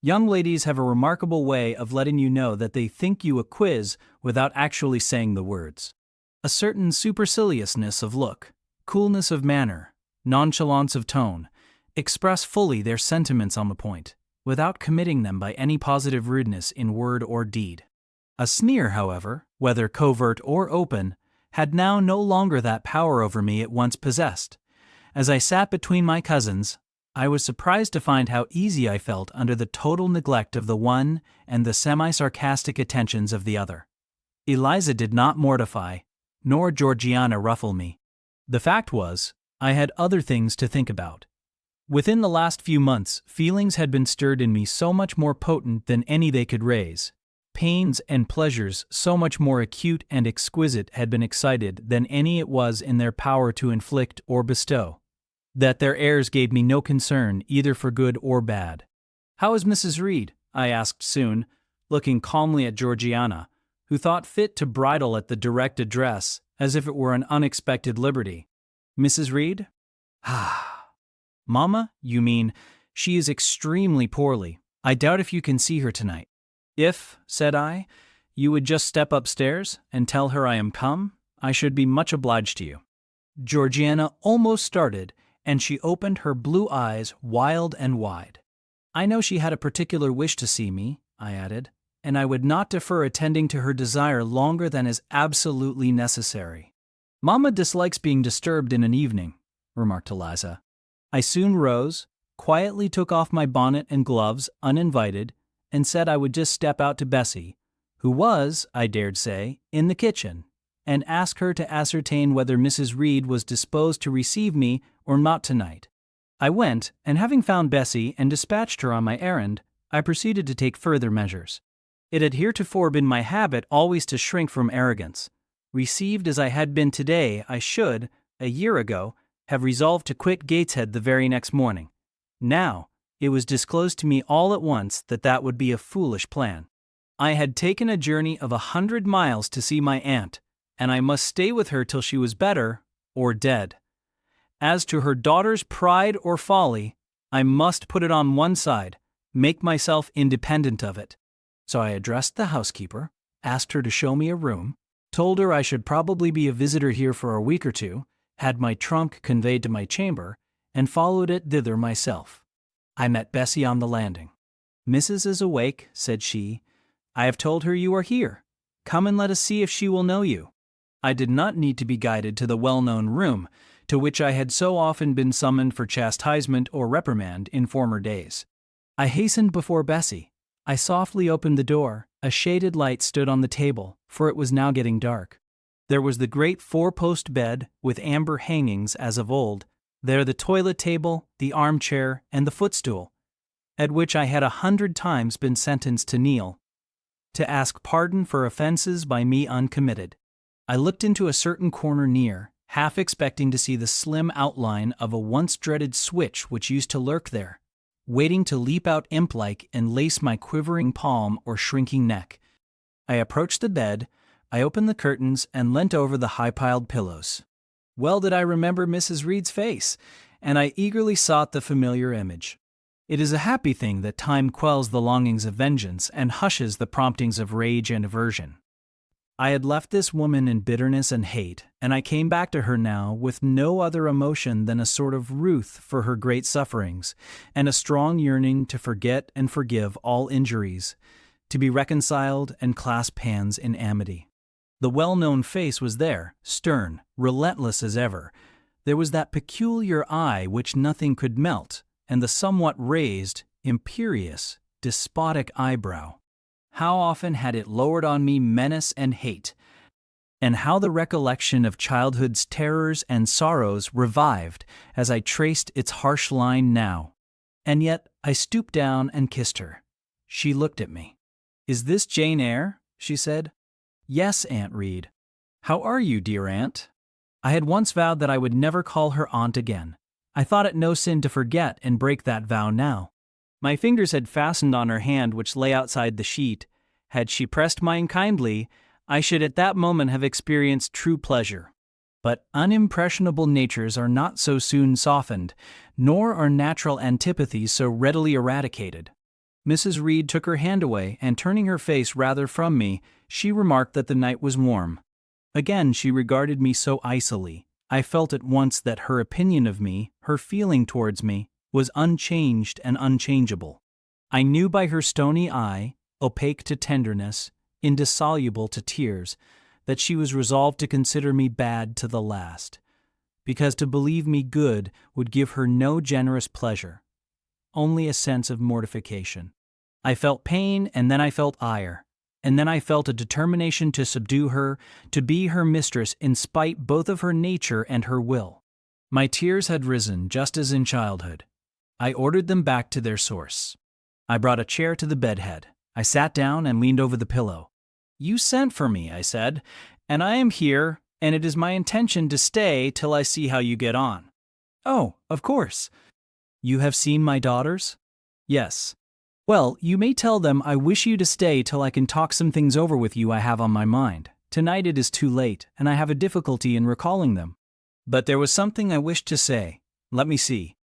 Young ladies have a remarkable way of letting you know that they think you a quiz without actually saying the words. A certain superciliousness of look, coolness of manner, nonchalance of tone, express fully their sentiments on the point, without committing them by any positive rudeness in word or deed. A sneer, however, whether covert or open, had now no longer that power over me it once possessed. As I sat between my cousins, I was surprised to find how easy I felt under the total neglect of the one and the semi-sarcastic attentions of the other. Eliza did not mortify, nor Georgiana ruffle me. The fact was, I had other things to think about. Within the last few months, feelings had been stirred in me so much more potent than any they could raise, Pains and pleasures so much more acute and exquisite had been excited than any it was in their power to inflict or bestow, that their airs gave me no concern either for good or bad. "How is Mrs. Reed?" I asked soon, looking calmly at Georgiana, who thought fit to bridle at the direct address as if it were an unexpected liberty. "Mrs. Reed? Ah. Mamma, you mean, she is extremely poorly. I doubt if you can see her tonight." "If," said I, "you would just step upstairs and tell her I am come, I should be much obliged to you." Georgiana almost started, and she opened her blue eyes wild and wide. "I know she had a particular wish to see me," I added, "and I would not defer attending to her desire longer than is absolutely necessary." "Mamma dislikes being disturbed in an evening," remarked Eliza. I soon rose, quietly took off my bonnet and gloves uninvited, and said I would just step out to Bessie, who was, I dared say, in the kitchen, and ask her to ascertain whether Mrs. Reed was disposed to receive me or not tonight. I went, and having found Bessie and dispatched her on my errand, I proceeded to take further measures. It had heretofore been my habit always to shrink from arrogance. Received as I had been today, I should, a year ago, have resolved to quit Gateshead the very next morning. Now, it was disclosed to me all at once that that would be a foolish plan. I had taken a journey of 100 miles to see my aunt, and I must stay with her till she was better or dead. As to her daughter's pride or folly, I must put it on one side, make myself independent of it. So I addressed the housekeeper, asked her to show me a room, told her I should probably be a visitor here for a week or two, had my trunk conveyed to my chamber, and followed it thither myself. I met Bessie on the landing. "Missus is awake," said she. "I have told her you are here. Come and let us see if she will know you." I did not need to be guided to the well-known room, to which I had so often been summoned for chastisement or reprimand in former days. I hastened before Bessie. I softly opened the door. A shaded light stood on the table, for it was now getting dark. There was the great four-post bed, with amber hangings as of old, there the toilet table, the armchair, and the footstool, at which I had 100 times been sentenced to kneel, to ask pardon for offenses by me uncommitted. I looked into a certain corner near, half expecting to see the slim outline of a once-dreaded switch which used to lurk there, waiting to leap out imp-like and lace my quivering palm or shrinking neck. I approached the bed, I opened the curtains, and leant over the high-piled pillows. Well did I remember Mrs. Reed's face, and I eagerly sought the familiar image. It is a happy thing that time quells the longings of vengeance and hushes the promptings of rage and aversion. I had left this woman in bitterness and hate, and I came back to her now with no other emotion than a sort of ruth for her great sufferings, and a strong yearning to forget and forgive all injuries, to be reconciled and clasp hands in amity. The well-known face was there, stern, relentless as ever. There was that peculiar eye which nothing could melt, and the somewhat raised, imperious, despotic eyebrow. How often had it lowered on me menace and hate, and how the recollection of childhood's terrors and sorrows revived as I traced its harsh line now. And yet I stooped down and kissed her. She looked at me. "Is this Jane Eyre?" she said. "Yes, Aunt Reed." "How are you, dear aunt?" I had once vowed that I would never call her aunt again. I thought it no sin to forget and break that vow now. My fingers had fastened on her hand which lay outside the sheet. Had she pressed mine kindly, I should at that moment have experienced true pleasure. But unimpressionable natures are not so soon softened, nor are natural antipathies so readily eradicated. Mrs. Reed took her hand away, and turning her face rather from me, she remarked that the night was warm. Again she regarded me so icily. I felt at once that her opinion of me, her feeling towards me, was unchanged and unchangeable. I knew by her stony eye, opaque to tenderness, indissoluble to tears, that she was resolved to consider me bad to the last, because to believe me good would give her no generous pleasure, only a sense of mortification. I felt pain, and then I felt ire, and then I felt a determination to subdue her, to be her mistress in spite both of her nature and her will. My tears had risen just as in childhood. I ordered them back to their source. I brought a chair to the bedhead. I sat down and leaned over the pillow. "You sent for me," I said, "and I am here, and it is my intention to stay till I see how you get on." "Oh, of course. You have seen my daughters?" "Yes." "Well, you may tell them I wish you to stay till I can talk some things over with you I have on my mind. Tonight it is too late, and I have a difficulty in recalling them. But there was something I wished to say. Let me see."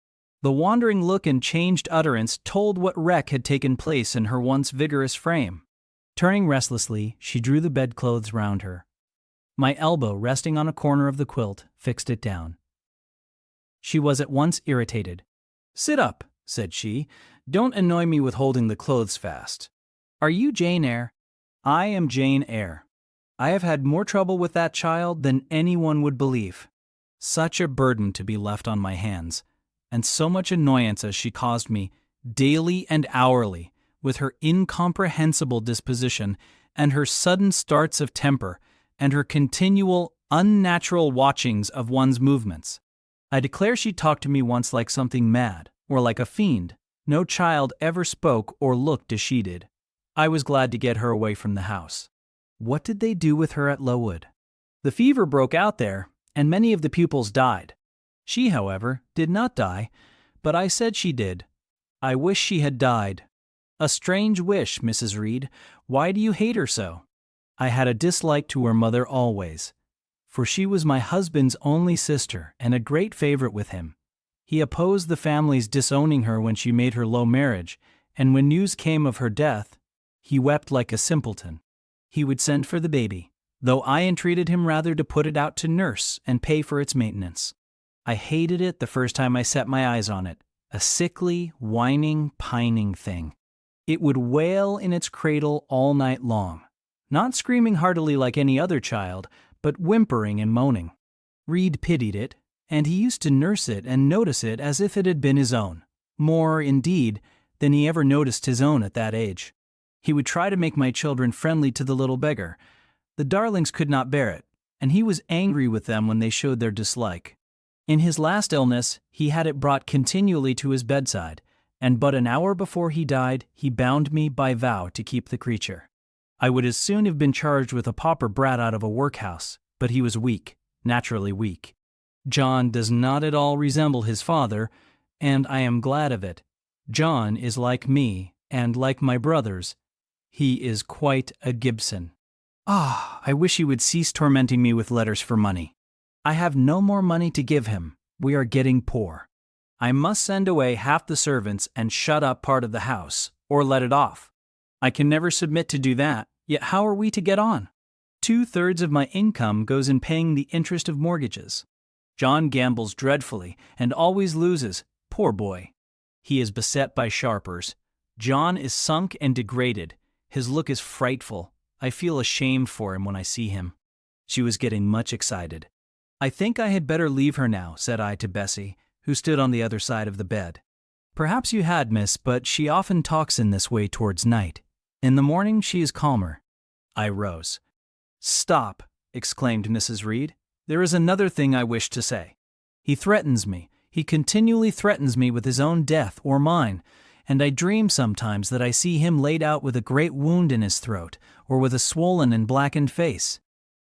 The wandering look and changed utterance told what wreck had taken place in her once vigorous frame. Turning restlessly, she drew the bedclothes round her. My elbow, resting on a corner of the quilt, fixed it down. She was at once irritated. "Sit up," said she. "Don't annoy me with holding the clothes fast. Are you Jane Eyre?" "I am Jane Eyre. I have had more trouble with that child than anyone would believe. Such a burden to be left on my hands, and so much annoyance as she caused me, daily and hourly, with her incomprehensible disposition, and her sudden starts of temper, and her continual, unnatural watchings of one's movements. I declare she talked to me once like something mad, or like a fiend. No child ever spoke or looked as she did. I was glad to get her away from the house." "What did they do with her at Lowood?" "The fever broke out there, and many of the pupils died. She, however, did not die, but I said she did. I wish she had died." "A strange wish, Mrs. Reed. Why do you hate her so?" "I had a dislike to her mother always, for she was my husband's only sister and a great favorite with him. He opposed the family's disowning her when she made her low marriage, and when news came of her death, he wept like a simpleton. He would send for the baby, though I entreated him rather to put it out to nurse and pay for its maintenance. I hated it the first time I set my eyes on it, a sickly, whining, pining thing. It would wail in its cradle all night long, not screaming heartily like any other child, but whimpering and moaning. Reed pitied it, and he used to nurse it and notice it as if it had been his own, more, indeed, than he ever noticed his own at that age. He would try to make my children friendly to the little beggar. The darlings could not bear it, and he was angry with them when they showed their dislike. In his last illness, he had it brought continually to his bedside, and but an hour before he died, he bound me by vow to keep the creature. I would as soon have been charged with a pauper brat out of a workhouse, but he was weak, naturally weak. John does not at all resemble his father, and I am glad of it. John is like me, and like my brothers, he is quite a Gibson. Ah, I wish he would cease tormenting me with letters for money. I have no more money to give him. We are getting poor. I must send away half the servants and shut up part of the house, or let it off. I can never submit to do that, yet how are we to get on? 2/3 of my income goes in paying the interest of mortgages. John gambles dreadfully and always loses, poor boy. He is beset by sharpers. John is sunk and degraded. His look is frightful. I feel ashamed for him when I see him. She was getting much excited. "I think I had better leave her now," said I to Bessie, who stood on the other side of the bed. "Perhaps you had, miss, but she often talks in this way towards night. In the morning she is calmer." I rose. "Stop," exclaimed Mrs. Reed. "There is another thing I wish to say. He threatens me. He continually threatens me with his own death or mine, and I dream sometimes that I see him laid out with a great wound in his throat, or with a swollen and blackened face.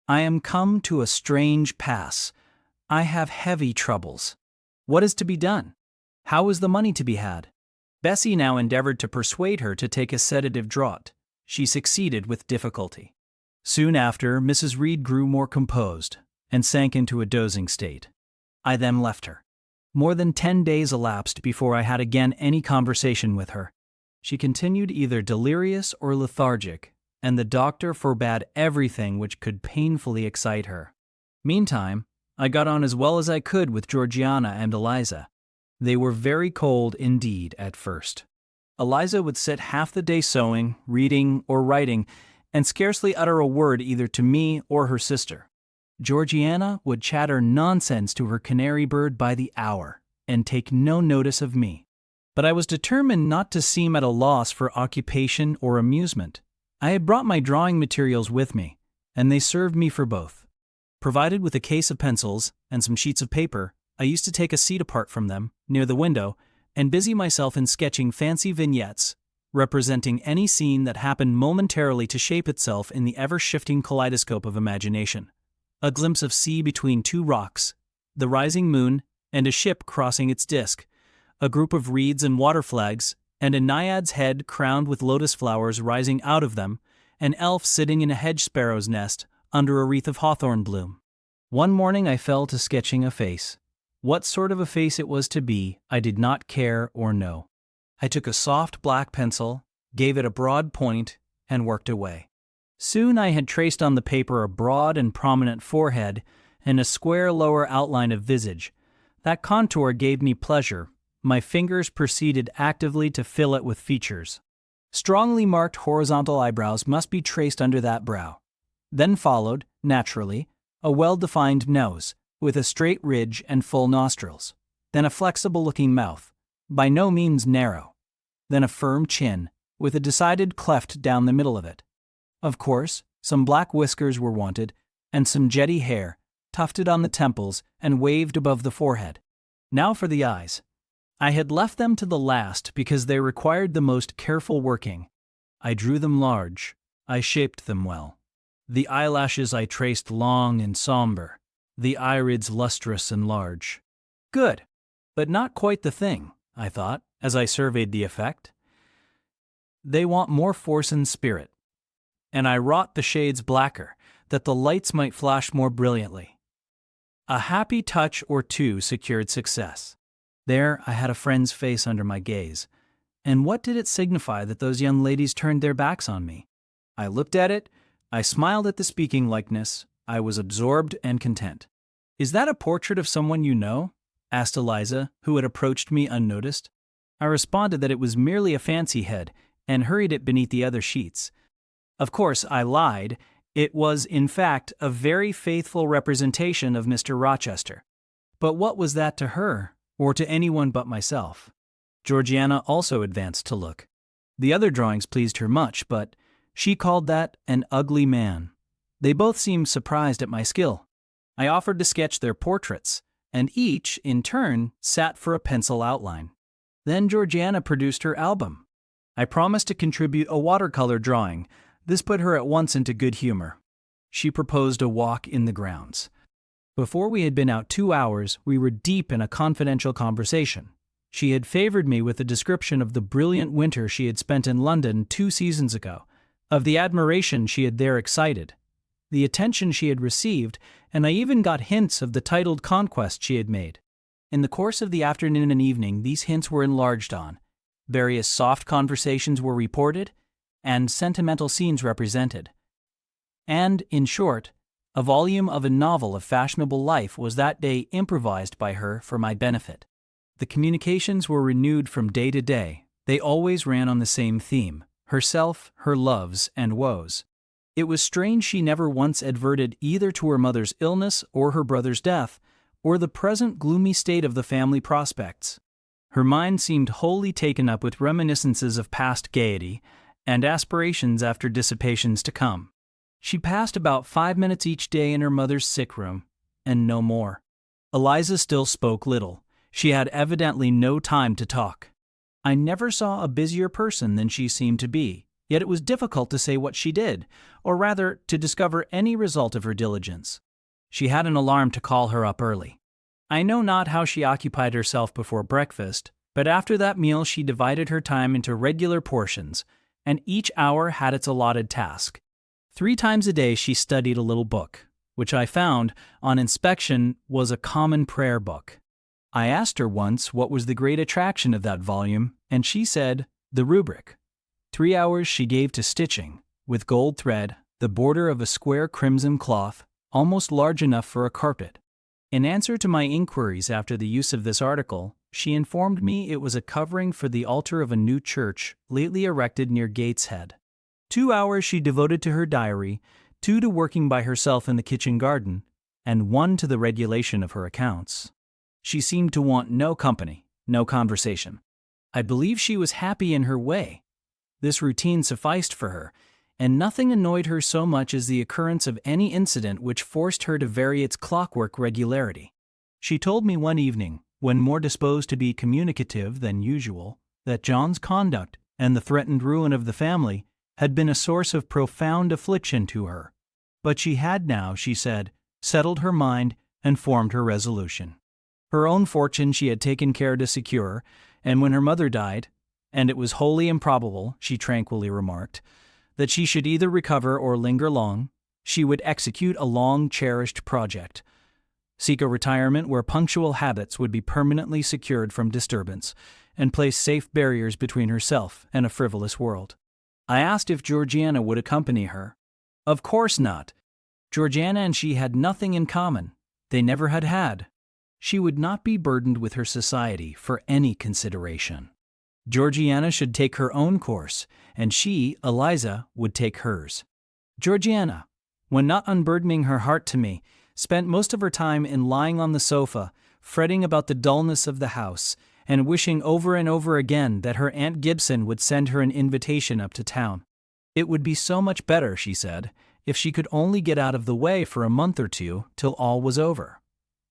I am come to a strange pass. I have heavy troubles. What is to be done? How is the money to be had?" Bessie now endeavored to persuade her to take a sedative draught. She succeeded with difficulty. Soon after, Mrs. Reed grew more composed, and sank into a dozing state. I then left her. More than 10 days elapsed before I had again any conversation with her. She continued either delirious or lethargic, and the doctor forbade everything which could painfully excite her. Meantime, I got on as well as I could with Georgiana and Eliza. They were very cold indeed at first. Eliza would sit half the day sewing, reading, or writing, and scarcely utter a word either to me or her sister. Georgiana would chatter nonsense to her canary bird by the hour, and take no notice of me. But I was determined not to seem at a loss for occupation or amusement. I had brought my drawing materials with me, and they served me for both. Provided with a case of pencils and some sheets of paper, I used to take a seat apart from them, near the window, and busy myself in sketching fancy vignettes, representing any scene that happened momentarily to shape itself in the ever-shifting kaleidoscope of imagination. A glimpse of sea between two rocks, the rising moon, and a ship crossing its disk, a group of reeds and water flags, and a naiad's head crowned with lotus flowers rising out of them, an elf sitting in a hedge sparrow's nest under a wreath of hawthorn bloom. One morning I fell to sketching a face. What sort of a face it was to be, I did not care or know. I took a soft black pencil, gave it a broad point, and worked away. Soon I had traced on the paper a broad and prominent forehead and a square lower outline of visage. That contour gave me pleasure. My fingers proceeded actively to fill it with features. Strongly marked horizontal eyebrows must be traced under that brow. Then followed, naturally, a well-defined nose, with a straight ridge and full nostrils. Then a flexible-looking mouth, by no means narrow. Then a firm chin, with a decided cleft down the middle of it. Of course, some black whiskers were wanted, and some jetty hair, tufted on the temples and waved above the forehead. Now for the eyes. I had left them to the last because they required the most careful working. I drew them large. I shaped them well. The eyelashes I traced long and somber, the irids lustrous and large. Good, but not quite the thing, I thought, as I surveyed the effect. They want more force and spirit. And I wrought the shades blacker, that the lights might flash more brilliantly. A happy touch or two secured success. There I had a friend's face under my gaze, and what did it signify that those young ladies turned their backs on me? I looked at it, I smiled at the speaking likeness, I was absorbed and content. "Is that a portrait of someone you know?" asked Eliza, who had approached me unnoticed. I responded that it was merely a fancy head, and hurried it beneath the other sheets. Of course, I lied. It was, in fact, a very faithful representation of Mr. Rochester. But what was that to her, or to anyone but myself? Georgiana also advanced to look. The other drawings pleased her much, but she called that an ugly man. They both seemed surprised at my skill. I offered to sketch their portraits, and each, in turn, sat for a pencil outline. Then Georgiana produced her album. I promised to contribute a watercolor drawing. This put her at once into good humor. She proposed a walk in the grounds. Before we had been out 2 hours, we were deep in a confidential conversation. She had favored me with a description of the brilliant winter she had spent in London 2 seasons ago, of the admiration she had there excited, the attention she had received, and I even got hints of the titled conquest she had made. In the course of the afternoon and evening, these hints were enlarged on. Various soft conversations were reported, and sentimental scenes represented. And, in short, a volume of a novel of fashionable life was that day improvised by her for my benefit. The communications were renewed from day to day. They always ran on the same theme: herself, her loves, and woes. It was strange she never once adverted either to her mother's illness or her brother's death, or the present gloomy state of the family prospects. Her mind seemed wholly taken up with reminiscences of past gaiety and aspirations after dissipations to come. She passed about 5 minutes each day in her mother's sick room, and no more. Eliza still spoke little. She had evidently no time to talk. I never saw a busier person than she seemed to be, yet it was difficult to say what she did, or rather, to discover any result of her diligence. She had an alarm to call her up early. I know not how she occupied herself before breakfast, but after that meal she divided her time into regular portions, and each hour had its allotted task. 3 times a day she studied a little book, which I found, on inspection, was a common prayer book. I asked her once what was the great attraction of that volume, and she said, the rubric. 3 hours she gave to stitching, with gold thread, the border of a square crimson cloth, almost large enough for a carpet. In answer to my inquiries after the use of this article, she informed me it was a covering for the altar of a new church lately erected near Gateshead. 2 hours she devoted to her diary, 2 to working by herself in the kitchen garden, and 1 to the regulation of her accounts. She seemed to want no company, no conversation. I believe she was happy in her way. This routine sufficed for her, and nothing annoyed her so much as the occurrence of any incident which forced her to vary its clockwork regularity. She told me one evening, when more disposed to be communicative than usual, that John's conduct and the threatened ruin of the family had been a source of profound affliction to her. But she had now, she said, settled her mind and formed her resolution. Her own fortune she had taken care to secure, and when her mother died, and it was wholly improbable, she tranquilly remarked, that she should either recover or linger long, she would execute a long-cherished project, seek a retirement where punctual habits would be permanently secured from disturbance, and place safe barriers between herself and a frivolous world. I asked if Georgiana would accompany her. Of course not. Georgiana and she had nothing in common. They never had had. She would not be burdened with her society for any consideration. Georgiana should take her own course, and she, Eliza, would take hers. Georgiana, when not unburdening her heart to me, spent most of her time in lying on the sofa, fretting about the dullness of the house, and wishing over and over again that her Aunt Gibson would send her an invitation up to town. It would be so much better, she said, if she could only get out of the way for a month or two till all was over.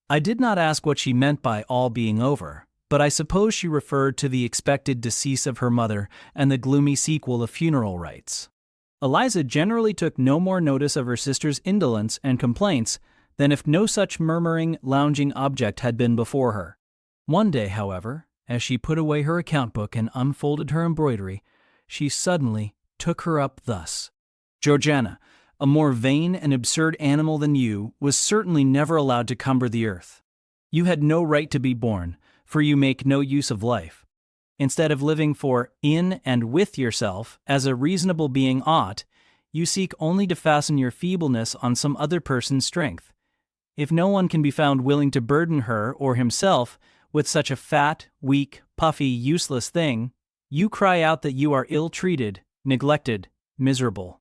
I did not ask what she meant by all being over, but I suppose she referred to the expected decease of her mother and the gloomy sequel of funeral rites. Eliza generally took no more notice of her sister's indolence and complaints than if no such murmuring, lounging object had been before her. One day, however, as she put away her account book and unfolded her embroidery, she suddenly took her up thus. Georgiana, a more vain and absurd animal than you was certainly never allowed to cumber the earth. You had no right to be born, for you make no use of life. Instead of living for in and with yourself, as a reasonable being ought, you seek only to fasten your feebleness on some other person's strength. If no one can be found willing to burden her or himself with such a fat, weak, puffy, useless thing, you cry out that you are ill-treated, neglected, miserable.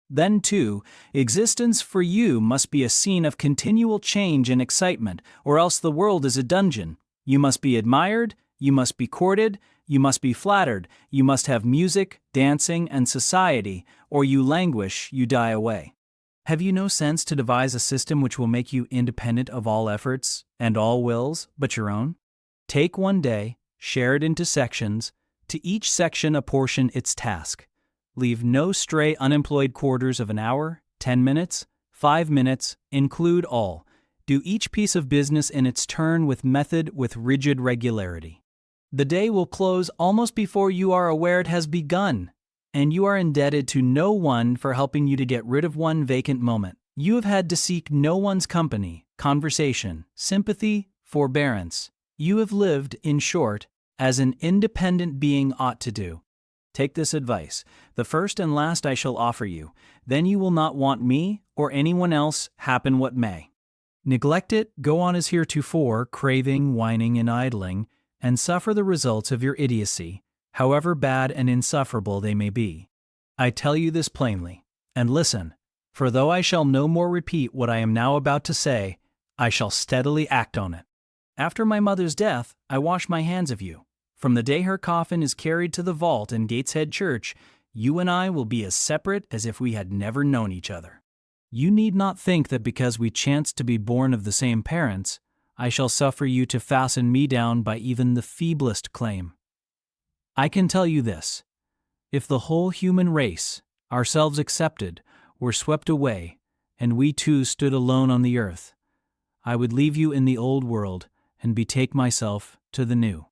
Then, too, existence for you must be a scene of continual change and excitement, or else the world is a dungeon. You must be admired, you must be courted, you must be flattered, you must have music, dancing, and society, or you languish, you die away. Have you no sense to devise a system which will make you independent of all efforts, and all wills, but your own? Take one day, share it into sections, to each section apportion its task. Leave no stray unemployed quarters of an hour, 10 minutes, 5 minutes, include all. Do each piece of business in its turn with method, with rigid regularity. The day will close almost before you are aware it has begun, and you are indebted to no one for helping you to get rid of one vacant moment. You have had to seek no one's company, conversation, sympathy, forbearance. You have lived, in short, as an independent being ought to do. Take this advice, the first and last I shall offer you, then you will not want me or anyone else, happen what may. Neglect it, go on as heretofore, craving, whining, and idling, and suffer the results of your idiocy, however bad and insufferable they may be. I tell you this plainly, and listen, for though I shall no more repeat what I am now about to say, I shall steadily act on it. After my mother's death, I wash my hands of you. From the day her coffin is carried to the vault in Gateshead Church, you and I will be as separate as if we had never known each other. You need not think that because we chance to be born of the same parents, I shall suffer you to fasten me down by even the feeblest claim. I can tell you this, if the whole human race, ourselves excepted, were swept away, and we two stood alone on the earth, I would leave you in the old world and betake myself to the new.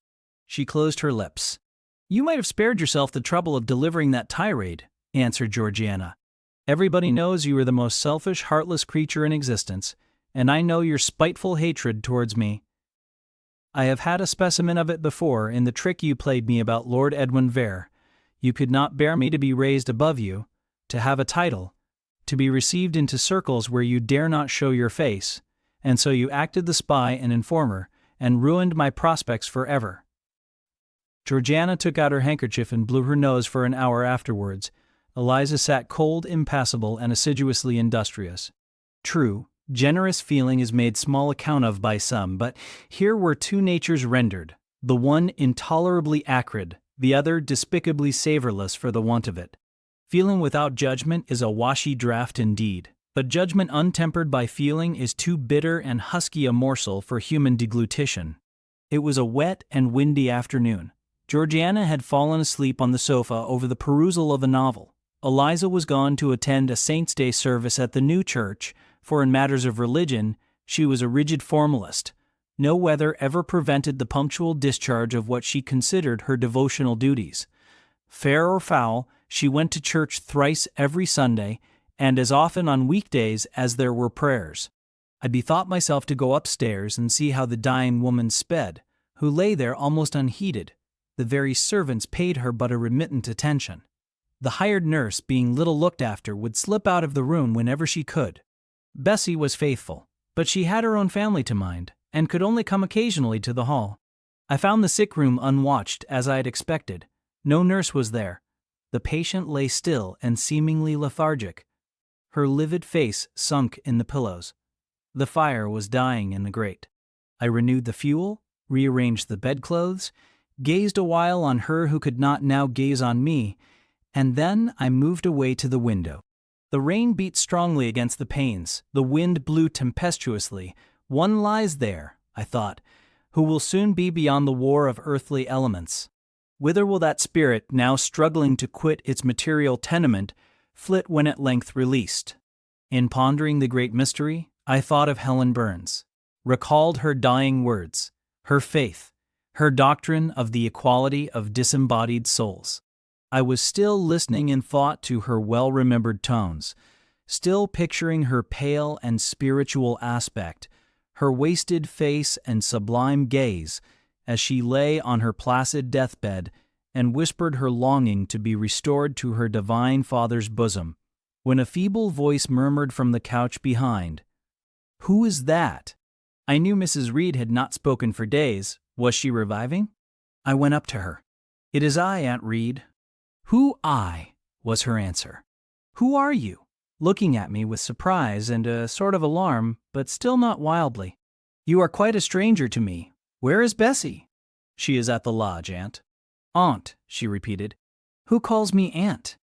She closed her lips. You might have spared yourself the trouble of delivering that tirade, answered Georgiana. Everybody knows you are the most selfish, heartless creature in existence, and I know your spiteful hatred towards me. I have had a specimen of it before in the trick you played me about Lord Edwin Vere. You could not bear me to be raised above you, to have a title, to be received into circles where you dare not show your face, and so you acted the spy and informer, and ruined my prospects forever. Georgiana took out her handkerchief and blew her nose for an hour afterwards. Eliza sat cold, impassible, and assiduously industrious. True, generous feeling is made small account of by some, but here were two natures rendered, the one intolerably acrid, the other despicably savorless for the want of it. Feeling without judgment is a washy draught indeed, but judgment untempered by feeling is too bitter and husky a morsel for human deglutition. It was a wet and windy afternoon. Georgiana had fallen asleep on the sofa over the perusal of a novel. Eliza was gone to attend a Saints' Day service at the new church, for in matters of religion, she was a rigid formalist. No weather ever prevented the punctual discharge of what she considered her devotional duties. Fair or foul, she went to church thrice every Sunday, and as often on weekdays as there were prayers. I bethought myself to go upstairs and see how the dying woman sped, who lay there almost unheeded. The very servants paid her but a remittent attention. The hired nurse, being little looked after, would slip out of the room whenever she could. Bessie was faithful, but she had her own family to mind, and could only come occasionally to the hall. I found the sick room unwatched, as I had expected. No nurse was there. The patient lay still and seemingly lethargic, her livid face sunk in the pillows. The fire was dying in the grate. I renewed the fuel, rearranged the bedclothes, gazed a while on her who could not now gaze on me, and then I moved away to the window. The rain beat strongly against the panes, the wind blew tempestuously. One lies there, I thought, who will soon be beyond the war of earthly elements. Whither will that spirit, now struggling to quit its material tenement, flit when at length released? In pondering the great mystery, I thought of Helen Burns, recalled her dying words, her faith, her doctrine of the equality of disembodied souls. I was still listening in thought to her well-remembered tones, still picturing her pale and spiritual aspect, her wasted face and sublime gaze, as she lay on her placid deathbed and whispered her longing to be restored to her divine Father's bosom, when a feeble voice murmured from the couch behind, "Who is that?" I knew Mrs. Reed had not spoken for days. Was she reviving? I went up to her. "It is I, Aunt Reed." "Who I?" was her answer. "Who are you?" looking at me with surprise and a sort of alarm, but still not wildly. "You are quite a stranger to me. Where is Bessie?" "She is at the lodge, Aunt." "Aunt," she repeated. "Who calls me Aunt?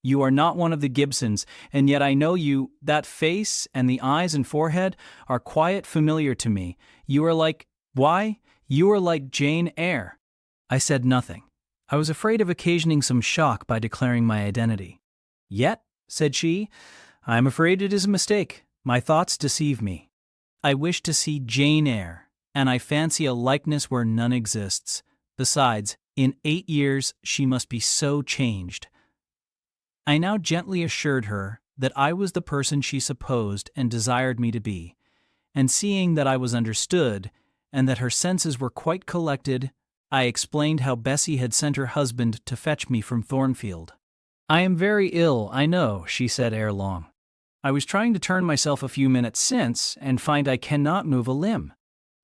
You are not one of the Gibsons, and yet I know you. That face and the eyes and forehead are quite familiar to me. You are like, why, you are like Jane Eyre." I said nothing. I was afraid of occasioning some shock by declaring my identity. "Yet," said she, "I am afraid it is a mistake. My thoughts deceive me. I wish to see Jane Eyre, and I fancy a likeness where none exists. Besides, in 8 years she must be so changed." I now gently assured her that I was the person she supposed and desired me to be, and seeing that I was understood, and that her senses were quite collected, I explained how Bessie had sent her husband to fetch me from Thornfield. "I am very ill, I know," she said ere long. "I was trying to turn myself a few minutes since, and find I cannot move a limb.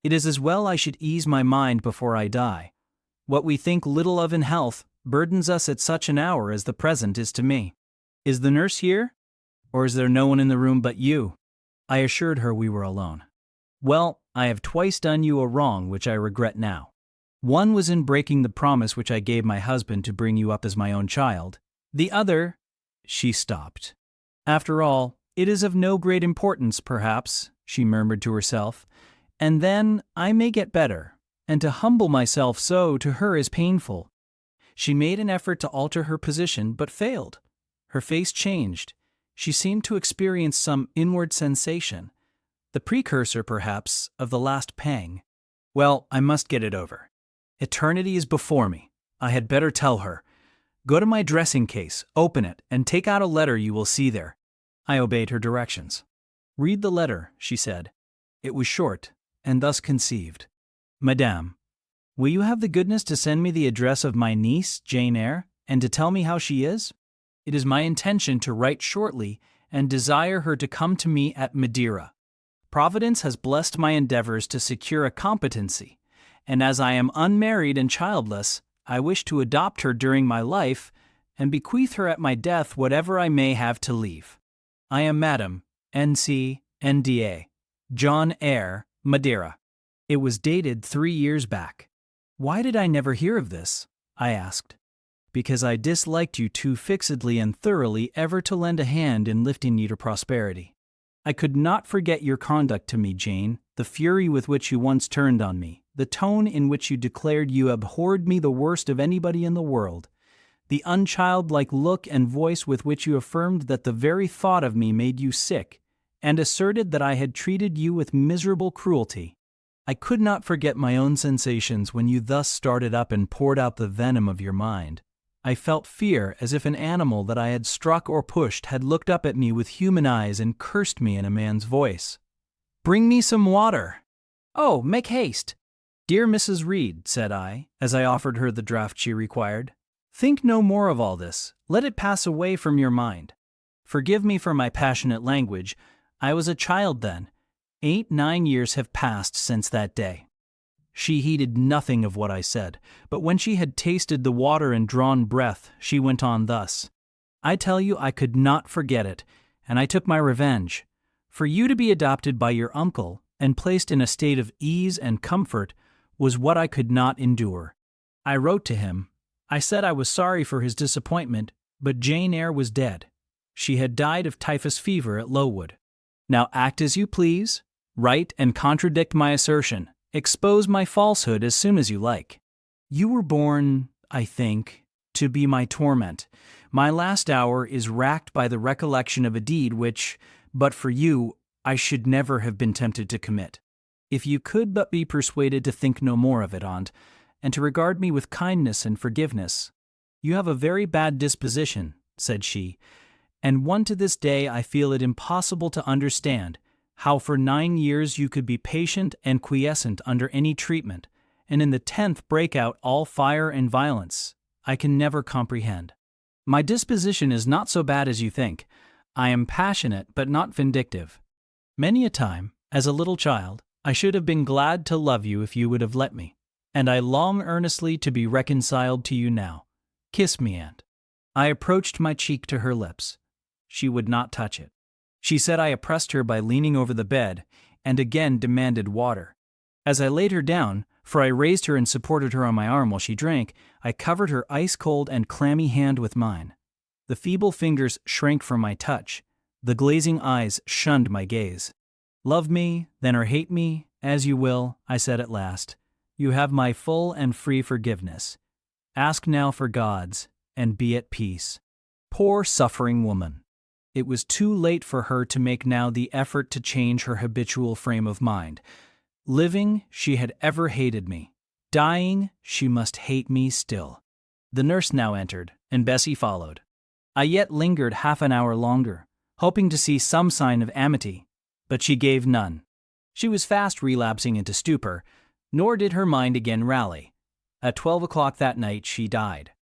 It is as well I should ease my mind before I die. What we think little of in health burdens us at such an hour as the present is to me. Is the nurse here? Or is there no one in the room but you?" I assured her we were alone. "Well, I have twice done you a wrong which I regret now. One was in breaking the promise which I gave my husband to bring you up as my own child. The other—" She stopped. "After all, it is of no great importance, perhaps," she murmured to herself, "and then I may get better, and to humble myself so to her is painful." She made an effort to alter her position, but failed. Her face changed. She seemed to experience some inward sensation, the precursor, perhaps, of the last pang. "Well, I must get it over. Eternity is before me. I had better tell her. Go to my dressing case, open it, and take out a letter you will see there." I obeyed her directions. "Read the letter," she said. It was short, and thus conceived. "Madame, will you have the goodness to send me the address of my niece, Jane Eyre, and to tell me how she is? It is my intention to write shortly and desire her to come to me at Madeira. Providence has blessed my endeavors to secure a competency, and as I am unmarried and childless, I wish to adopt her during my life and bequeath her at my death whatever I may have to leave. I am Madam, N.C., N.D.A., John Eyre, Madeira." It was dated 3 years back. "Why did I never hear of this?" I asked. "Because I disliked you too fixedly and thoroughly ever to lend a hand in lifting you to prosperity. I could not forget your conduct to me, Jane, The fury with which you once turned on me, the tone in which you declared you abhorred me the worst of anybody in the world, the unchildlike look and voice with which you affirmed that the very thought of me made you sick, and asserted that I had treated you with miserable cruelty. I could not forget my own sensations when you thus started up and poured out the venom of your mind. I felt fear as if an animal that I had struck or pushed had looked up at me with human eyes and cursed me in a man's voice. "Bring me some water." "Oh, make haste." "Dear Mrs. Reed," said I, as I offered her the draught she required, "think no more of all this. Let it pass away from your mind. Forgive me for my passionate language. I was a child then. 8-9 years have passed since that day." She heeded nothing of what I said, but when she had tasted the water and drawn breath, she went on thus. "I tell you I could not forget it, and I took my revenge. For you to be adopted by your uncle and placed in a state of ease and comfort was what I could not endure. I wrote to him. I said I was sorry for his disappointment, but Jane Eyre was dead. She had died of typhus fever at Lowood. Now act as you please, write and contradict my assertion, expose my falsehood as soon as you like. You were born, I think, to be my torment. My last hour is racked by the recollection of a deed which, but for you, I should never have been tempted to commit. If you could but be persuaded to think no more of it, aunt, and to regard me with kindness and forgiveness. You have a very bad disposition, said she, and one to this day I feel it impossible to understand how for 9 years you could be patient and quiescent under any treatment, and in the 10th break out all fire and violence. I can never comprehend. My disposition is not so bad as you think. I am passionate but not vindictive. Many a time, as a little child, I should have been glad to love you if you would have let me, and I long earnestly to be reconciled to you now. Kiss me, aunt. I approached my cheek to her lips. She would not touch it. She said I oppressed her by leaning over the bed, and again demanded water. As I laid her down, for I raised her and supported her on my arm while she drank, I covered her ice-cold and clammy hand with mine. The feeble fingers shrank from my touch. The glazing eyes shunned my gaze. Love me, then, or hate me, as you will, I said at last. You have my full and free forgiveness. Ask now for God's, and be at peace. Poor suffering woman. It was too late for her to make now the effort to change her habitual frame of mind. Living, she had ever hated me. Dying, she must hate me still. The nurse now entered, and Bessie followed. I yet lingered half an hour longer, hoping to see some sign of amity, but she gave none. She was fast relapsing into stupor, nor did her mind again rally. At 12 o'clock that night she died.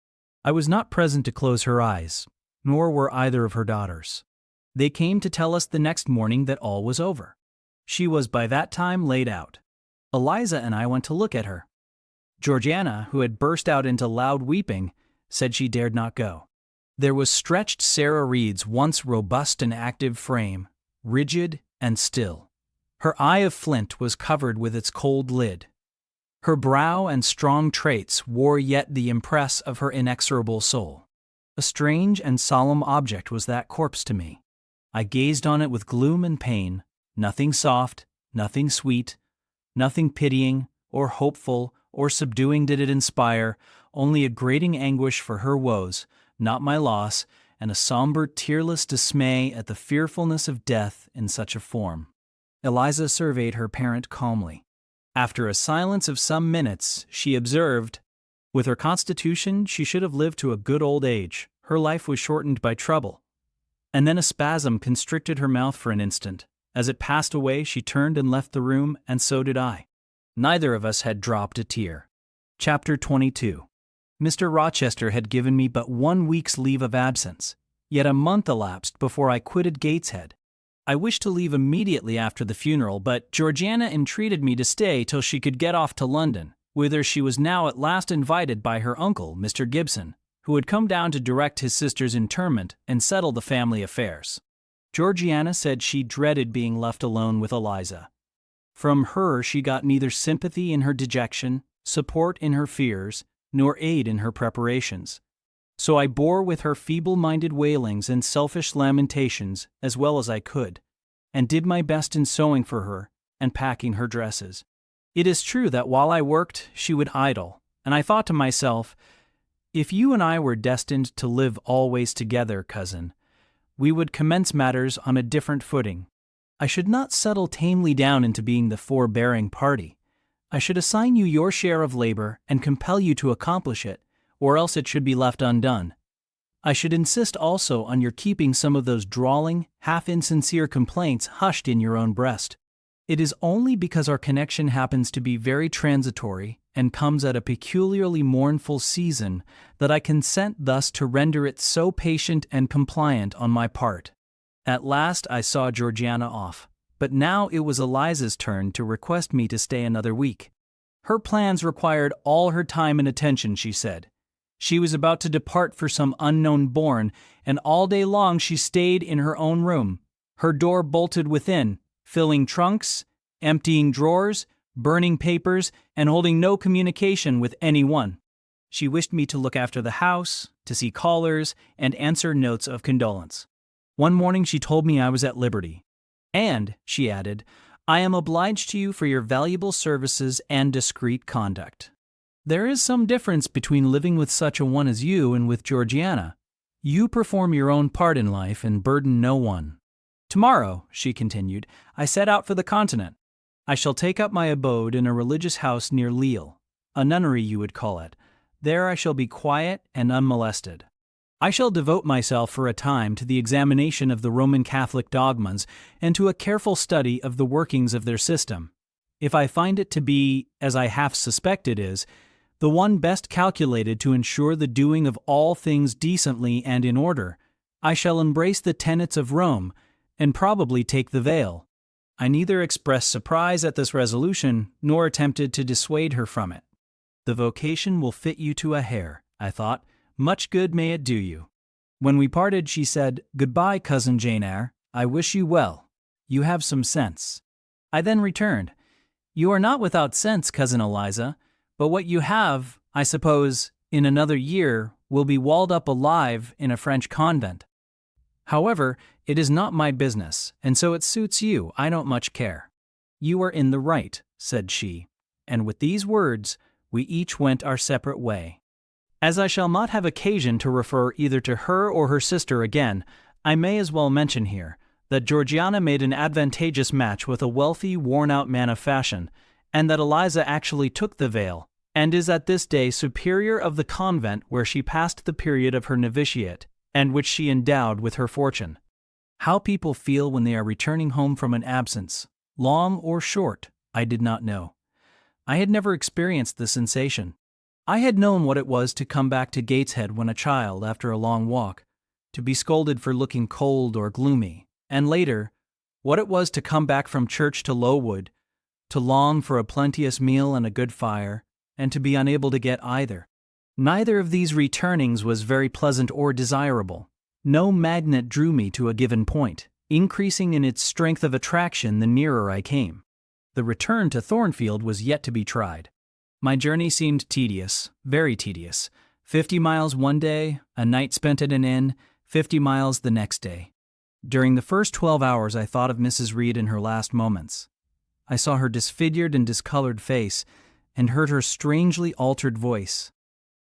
I was not present to close her eyes, nor were either of her daughters. They came to tell us the next morning that all was over. She was by that time laid out. Eliza and I went to look at her. Georgiana, who had burst out into loud weeping, said she dared not go. There was stretched Sarah Reed's once robust and active frame, rigid and still. Her eye of flint was covered with its cold lid. Her brow and strong traits wore yet the impress of her inexorable soul. A strange and solemn object was that corpse to me. I gazed on it with gloom and pain, nothing soft, nothing sweet, nothing pitying or hopeful or subduing did it inspire, only a grating anguish for her woes, not my loss, and a somber, tearless dismay at the fearfulness of death in such a form. Eliza surveyed her parent calmly. After a silence of some minutes, she observed, with her constitution, she should have lived to a good old age. Her life was shortened by trouble. And then a spasm constricted her mouth for an instant. As it passed away, she turned and left the room, and so did I. Neither of us had dropped a tear. Chapter 22. Mr. Rochester had given me but 1 week's leave of absence, yet a month elapsed before I quitted Gateshead. I wished to leave immediately after the funeral, but Georgiana entreated me to stay till she could get off to London, whither she was now at last invited by her uncle, Mr. Gibson, who had come down to direct his sister's interment and settle the family affairs. Georgiana said she dreaded being left alone with Eliza. From her she got neither sympathy in her dejection, support in her fears, nor aid in her preparations. So I bore with her feeble-minded wailings and selfish lamentations as well as I could, and did my best in sewing for her, and packing her dresses. It is true that while I worked, she would idle, and I thought to myself, if you and I were destined to live always together, cousin, we would commence matters on a different footing. I should not settle tamely down into being the forbearing party. I should assign you your share of labor and compel you to accomplish it, or else it should be left undone. I should insist also on your keeping some of those drawling, half-insincere complaints hushed in your own breast. It is only because our connection happens to be very transitory and comes at a peculiarly mournful season that I consent thus to render it so patient and compliant on my part. At last I saw Georgiana off, but now it was Eliza's turn to request me to stay another week. Her plans required all her time and attention, she said. She was about to depart for some unknown bourne, and all day long she stayed in her own room, her door bolted within, filling trunks, emptying drawers, burning papers, and holding no communication with anyone. She wished me to look after the house, to see callers, and answer notes of condolence. One morning she told me I was at liberty. And, she added, I am obliged to you for your valuable services and discreet conduct. There is some difference between living with such a one as you and with Georgiana. You perform your own part in life and burden no one. Tomorrow, she continued, I set out for the continent. I shall take up my abode in a religious house near Lille, a nunnery you would call it. There I shall be quiet and unmolested. I shall devote myself for a time to the examination of the Roman Catholic dogmas and to a careful study of the workings of their system. If I find it to be, as I half suspect it is, the one best calculated to ensure the doing of all things decently and in order, I shall embrace the tenets of Rome and probably take the veil. I neither expressed surprise at this resolution nor attempted to dissuade her from it. The vocation will fit you to a hair, I thought. Much good may it do you. When we parted, she said, Goodbye, Cousin Jane Eyre. I wish you well. You have some sense. I then returned, You are not without sense, Cousin Eliza, but what you have, I suppose, in another year, will be walled up alive in a French convent. However, it is not my business, and so it suits you. I don't much care. You are in the right, said she, and with these words, we each went our separate way. As I shall not have occasion to refer either to her or her sister again, I may as well mention here that Georgiana made an advantageous match with a wealthy, worn-out man of fashion, and that Eliza actually took the veil, and is at this day superior of the convent where she passed the period of her novitiate, and which she endowed with her fortune. How people feel when they are returning home from an absence, long or short, I did not know. I had never experienced the sensation. I had known what it was to come back to Gateshead when a child after a long walk, to be scolded for looking cold or gloomy, and later, what it was to come back from church to Lowood, to long for a plenteous meal and a good fire, and to be unable to get either. Neither of these returnings was very pleasant or desirable. No magnet drew me to a given point, increasing in its strength of attraction the nearer I came. The return to Thornfield was yet to be tried. My journey seemed tedious, very tedious. 50 miles one day, a night spent at an inn, 50 miles the next day. During the first 12 hours I thought of Mrs. Reed in her last moments. I saw her disfigured and discolored face, and heard her strangely altered voice.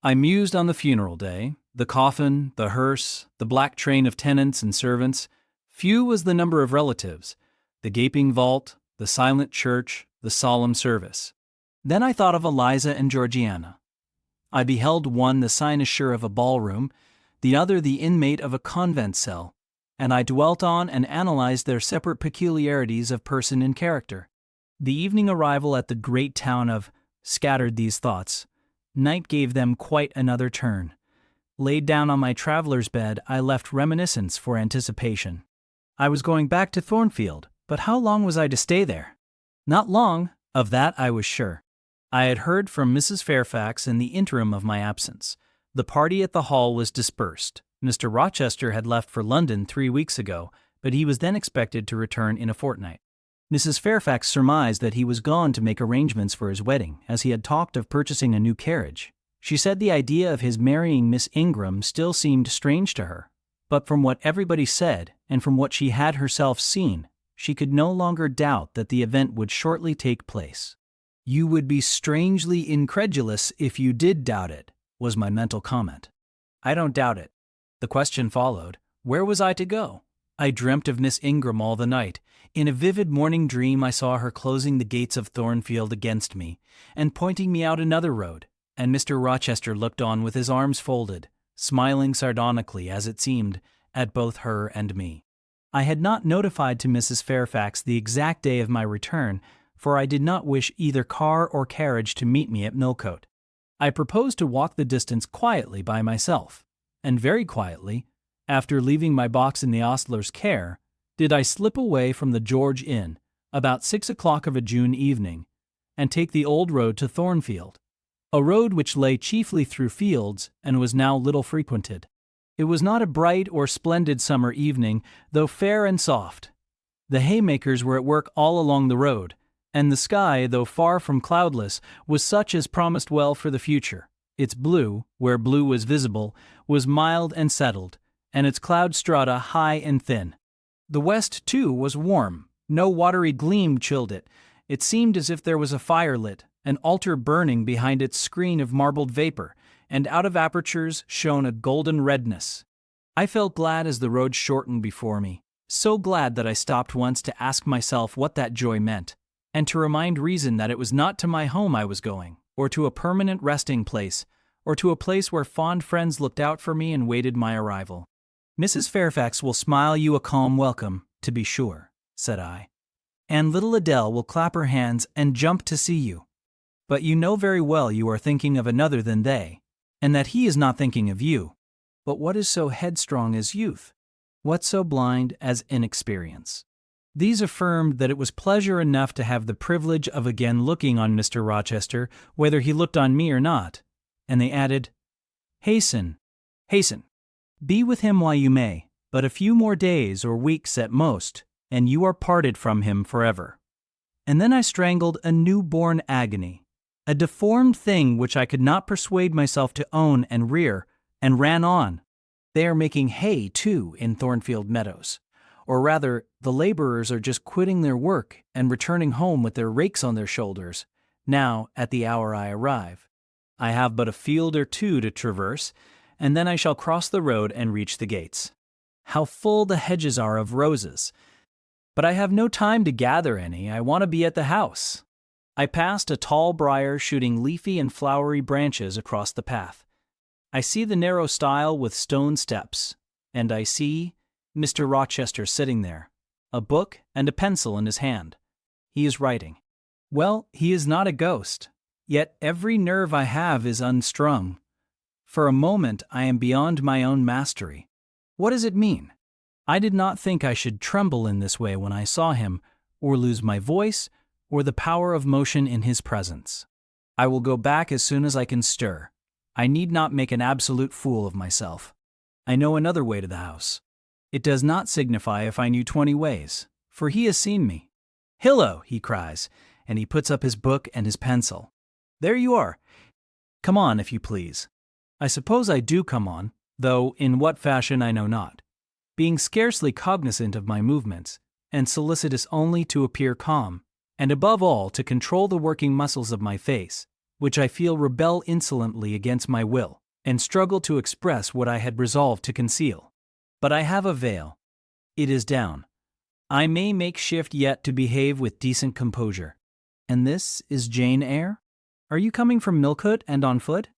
I mused on the funeral day, the coffin, the hearse, the black train of tenants and servants. Few was the number of relatives, the gaping vault, the silent church, the solemn service. Then I thought of Eliza and Georgiana. I beheld one the cynosure of a ballroom, the other the inmate of a convent cell, and I dwelt on and analyzed their separate peculiarities of person and character. The evening arrival at the great town of scattered these thoughts. Night gave them quite another turn. Laid down on my traveler's bed, I left reminiscence for anticipation. I was going back to Thornfield, but how long was I to stay there? Not long, of that I was sure. I had heard from Mrs. Fairfax in the interim of my absence. The party at the Hall was dispersed. Mr. Rochester had left for London 3 weeks ago, but he was then expected to return in a fortnight. Mrs. Fairfax surmised that he was gone to make arrangements for his wedding, as he had talked of purchasing a new carriage. She said the idea of his marrying Miss Ingram still seemed strange to her, but from what everybody said, and from what she had herself seen, she could no longer doubt that the event would shortly take place. "You would be strangely incredulous if you did doubt it," was my mental comment. "I don't doubt it." The question followed, where was I to go? I dreamt of Miss Ingram all the night. In a vivid morning dream I saw her closing the gates of Thornfield against me, and pointing me out another road, and Mr. Rochester looked on with his arms folded, smiling sardonically, as it seemed, at both her and me. I had not notified to Mrs. Fairfax the exact day of my return, for I did not wish either car or carriage to meet me at Millcote. I proposed to walk the distance quietly by myself, and very quietly, after leaving my box in the ostler's care, did I slip away from the George Inn about 6 o'clock of a June evening, and take the old road to Thornfield, a road which lay chiefly through fields and was now little frequented. It was not a bright or splendid summer evening, though fair and soft. The haymakers were at work all along the road, and the sky, though far from cloudless, was such as promised well for the future. Its blue, where blue was visible, was mild and settled, and its cloud strata high and thin. The west, too, was warm. No watery gleam chilled it. It seemed as if there was a fire lit, an altar burning behind its screen of marbled vapor, and out of apertures shone a golden redness. I felt glad as the road shortened before me, so glad that I stopped once to ask myself what that joy meant, and to remind reason that it was not to my home I was going, or to a permanent resting place, or to a place where fond friends looked out for me and waited my arrival. "Mrs. Fairfax will smile you a calm welcome, to be sure," said I, "and little Adele will clap her hands and jump to see you. But you know very well you are thinking of another than they, and that he is not thinking of you. But what is so headstrong as youth? What so blind as inexperience?" These affirmed that it was pleasure enough to have the privilege of again looking on Mr. Rochester, whether he looked on me or not, and they added, hasten. Be with him while you may, but a few more days or weeks at most, and you are parted from him forever." And then I strangled a new-born agony, a deformed thing which I could not persuade myself to own and rear, and ran on. They are making hay, too, in Thornfield Meadows. Or rather, the laborers are just quitting their work and returning home with their rakes on their shoulders, now at the hour I arrive. I have but a field or two to traverse, and then I shall cross the road and reach the gates. How full the hedges are of roses! But I have no time to gather any. I want to be at the house. I passed a tall briar shooting leafy and flowery branches across the path. I see the narrow stile with stone steps, and I see Mr. Rochester sitting there, a book and a pencil in his hand. He is writing. Well, he is not a ghost, yet every nerve I have is unstrung. For a moment I am beyond my own mastery. What does it mean? I did not think I should tremble in this way when I saw him, or lose my voice, or the power of motion in his presence. I will go back as soon as I can stir. I need not make an absolute fool of myself. I know another way to the house. It does not signify if I knew 20 ways, for he has seen me. "Hillo," he cries, and he puts up his book and his pencil. "There you are. Come on, if you please." I suppose I do come on, though in what fashion I know not, being scarcely cognizant of my movements, and solicitous only to appear calm, and above all to control the working muscles of my face, which I feel rebel insolently against my will, and struggle to express what I had resolved to conceal. But I have a veil. It is down. I may make shift yet to behave with decent composure. And this is Jane Eyre? Are you coming from Millcote and on foot?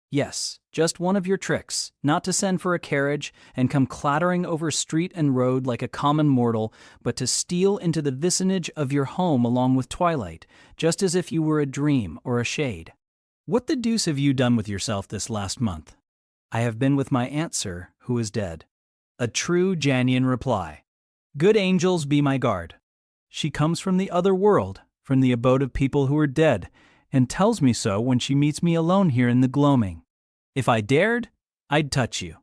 Yes, just one of your tricks, not to send for a carriage and come clattering over street and road like a common mortal, but to steal into the vicinage of your home along with twilight, just as if you were a dream or a shade. What the deuce have you done with yourself this last month? I have been with my aunt, sir, who is dead. A true Janian reply. Good angels be my guard. She comes from the other world, from the abode of people who are dead, and tells me so when she meets me alone here in the gloaming. If I dared, I'd touch you,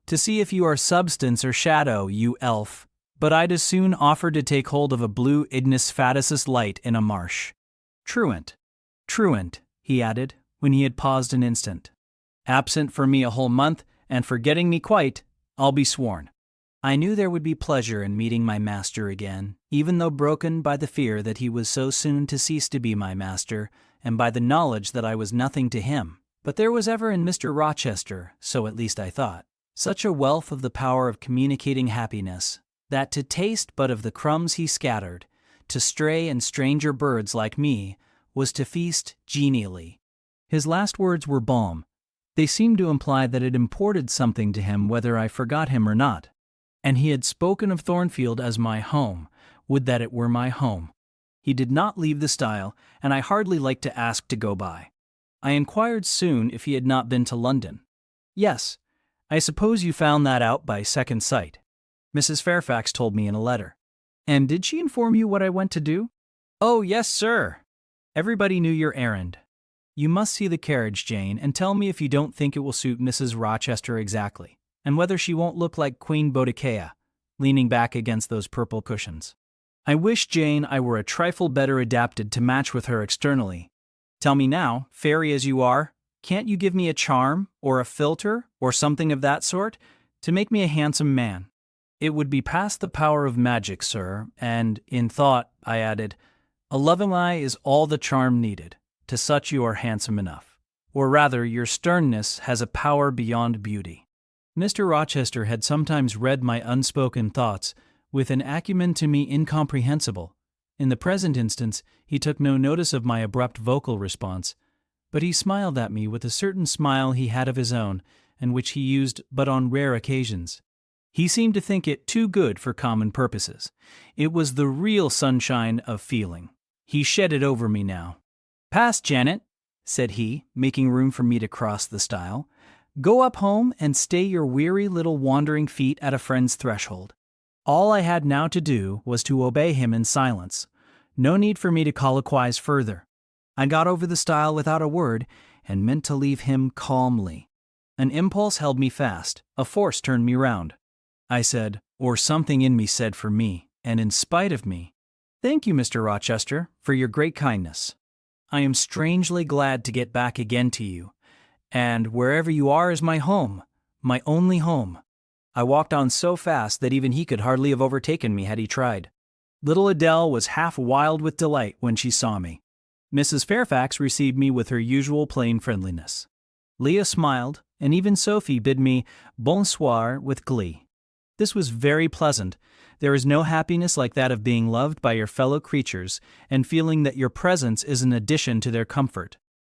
to see if you are substance or shadow, you elf, but I'd as soon offer to take hold of a blue ignis fatuus light in a marsh. Truant, he added, when he had paused an instant. Absent from me a whole month, and forgetting me quite, I'll be sworn. I knew there would be pleasure in meeting my master again, even though broken by the fear that he was so soon to cease to be my master, and by the knowledge that I was nothing to him. But there was ever in Mr. Rochester, so at least I thought, such a wealth of the power of communicating happiness, that to taste but of the crumbs he scattered, to stray and stranger birds like me, was to feast genially. His last words were balm. They seemed to imply that it imported something to him whether I forgot him or not. And he had spoken of Thornfield as my home. Would that it were my home. He did not leave the stile, and I hardly liked to ask to go by. I inquired soon if he had not been to London. Yes, I suppose you found that out by second sight. Mrs. Fairfax told me in a letter. And did she inform you what I went to do? Oh, yes, sir. Everybody knew your errand. You must see the carriage, Jane, and tell me if you don't think it will suit Mrs. Rochester exactly, and whether she won't look like Queen Boadicea, leaning back against those purple cushions. I wish, Jane, I were a trifle better adapted to match with her externally. Tell me now, fairy as you are, can't you give me a charm, or a philter, or something of that sort, to make me a handsome man? It would be past the power of magic, sir, and, in thought, I added, a loving eye is all the charm needed. To such you are handsome enough. Or rather, your sternness has a power beyond beauty. Mr. Rochester had sometimes read my unspoken thoughts with an acumen to me incomprehensible. In the present instance, he took no notice of my abrupt vocal response, but he smiled at me with a certain smile he had of his own, and which he used but on rare occasions. He seemed to think it too good for common purposes. It was the real sunshine of feeling. He shed it over me now. "Pass, Janet," said he, making room for me to cross the stile. "Go up home and stay your weary little wandering feet at a friend's threshold." All I had now to do was to obey him in silence. No need for me to colloquize further. I got over the stile without a word, and meant to leave him calmly. An impulse held me fast, a force turned me round. I said, or something in me said for me, and in spite of me, "Thank you, Mr. Rochester, for your great kindness. I am strangely glad to get back again to you, and wherever you are is my home, my only home." I walked on so fast that even he could hardly have overtaken me had he tried. Little Adele was half wild with delight when she saw me. Mrs. Fairfax received me with her usual plain friendliness. Leah smiled, and even Sophie bid me bonsoir with glee. This was very pleasant. There is no happiness like that of being loved by your fellow creatures and feeling that your presence is an addition to their comfort.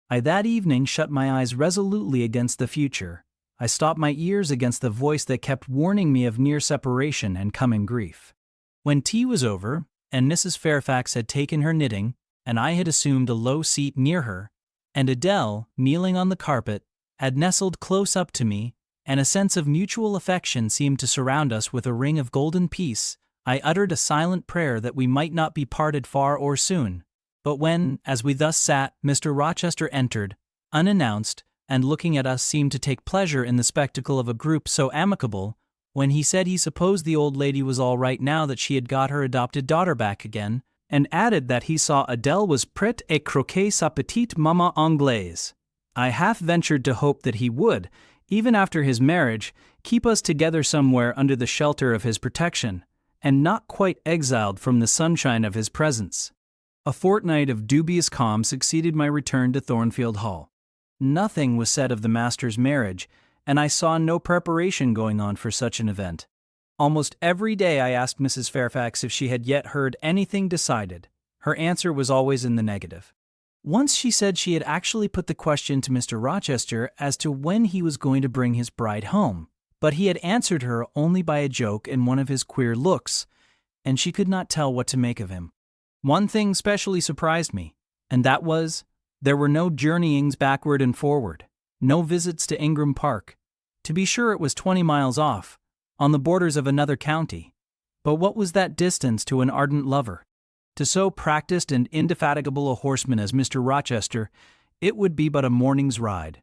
I that evening shut my eyes resolutely against the future. I stopped my ears against the voice that kept warning me of near separation and coming grief. When tea was over, and Mrs. Fairfax had taken her knitting, and I had assumed a low seat near her, and Adele, kneeling on the carpet, had nestled close up to me, and a sense of mutual affection seemed to surround us with a ring of golden peace, I uttered a silent prayer that we might not be parted far or soon. But when, as we thus sat, Mr. Rochester entered, unannounced, and looking at us seemed to take pleasure in the spectacle of a group so amicable, when he said he supposed the old lady was all right now that she had got her adopted daughter back again, and added that he saw Adele was prête à croquer sa petite maman anglaise, I half ventured to hope that he would, even after his marriage, keep us together somewhere under the shelter of his protection, and not quite exiled from the sunshine of his presence. A fortnight of dubious calm succeeded my return to Thornfield Hall. Nothing was said of the master's marriage, and I saw no preparation going on for such an event. Almost every day I asked Mrs. Fairfax if she had yet heard anything decided. Her answer was always in the negative. Once she said she had actually put the question to Mr. Rochester as to when he was going to bring his bride home, but he had answered her only by a joke and one of his queer looks, and she could not tell what to make of him. One thing specially surprised me, and that was, there were no journeyings backward and forward, no visits to Ingram Park. To be sure, it was 20 miles off, on the borders of another county, but what was that distance to an ardent lover? To so practiced and indefatigable a horseman as Mr. Rochester, it would be but a morning's ride.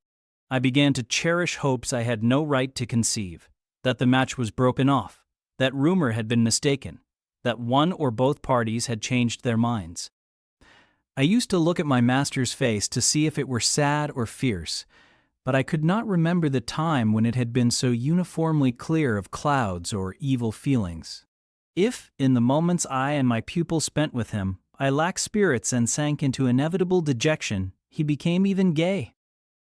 I began to cherish hopes I had no right to conceive, that the match was broken off, that rumor had been mistaken, that one or both parties had changed their minds. I used to look at my master's face to see if it were sad or fierce, but I could not remember the time when it had been so uniformly clear of clouds or evil feelings. If, in the moments I and my pupil spent with him, I lacked spirits and sank into inevitable dejection, he became even gay.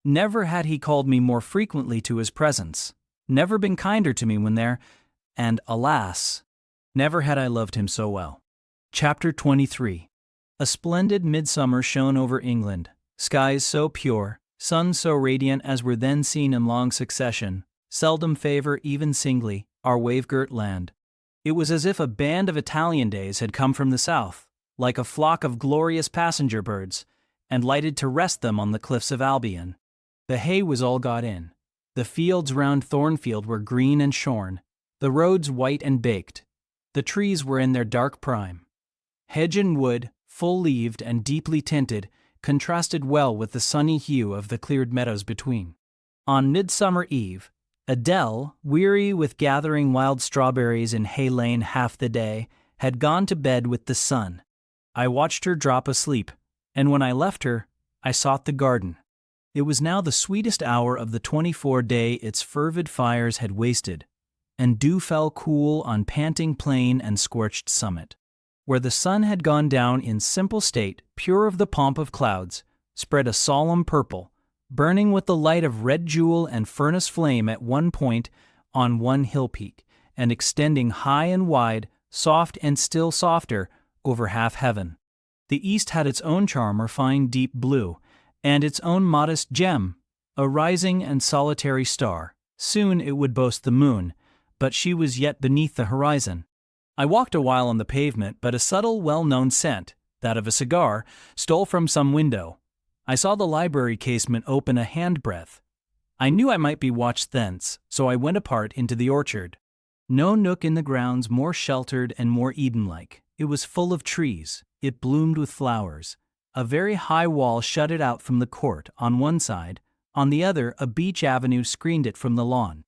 Never had he called me more frequently to his presence, never been kinder to me when there, and alas, never had I loved him so well. Chapter 23. A splendid midsummer shone over England, skies so pure, sun so radiant as were then seen in long succession, seldom favor even singly our wave-girt land. It was as if a band of Italian days had come from the south, like a flock of glorious passenger birds, and lighted to rest them on the cliffs of Albion. The hay was all got in. The fields round Thornfield were green and shorn, the roads white and baked. The trees were in their dark prime. Hedge and wood, full-leaved and deeply tinted, contrasted well with the sunny hue of the cleared meadows between. On Midsummer Eve, Adele, weary with gathering wild strawberries in Hay Lane half the day, had gone to bed with the sun. I watched her drop asleep, and when I left her, I sought the garden. It was now the sweetest hour of the 24-day its fervid fires had wasted, and dew fell cool on panting plain and scorched summit. Where the sun had gone down in simple state, pure of the pomp of clouds, spread a solemn purple, burning with the light of red jewel and furnace flame at one point on one hill peak, and extending high and wide, soft and still softer, over half heaven. The east had its own charm or fine deep blue, and its own modest gem, a rising and solitary star. Soon it would boast the moon, but she was yet beneath the horizon. I walked a while on the pavement, but a subtle, well-known scent, that of a cigar, stole from some window. I saw the library casement open a handbreadth. I knew I might be watched thence, so I went apart into the orchard. No nook in the grounds more sheltered and more Eden-like. It was full of trees. It bloomed with flowers. A very high wall shut it out from the court on one side. On the other, a beech avenue screened it from the lawn.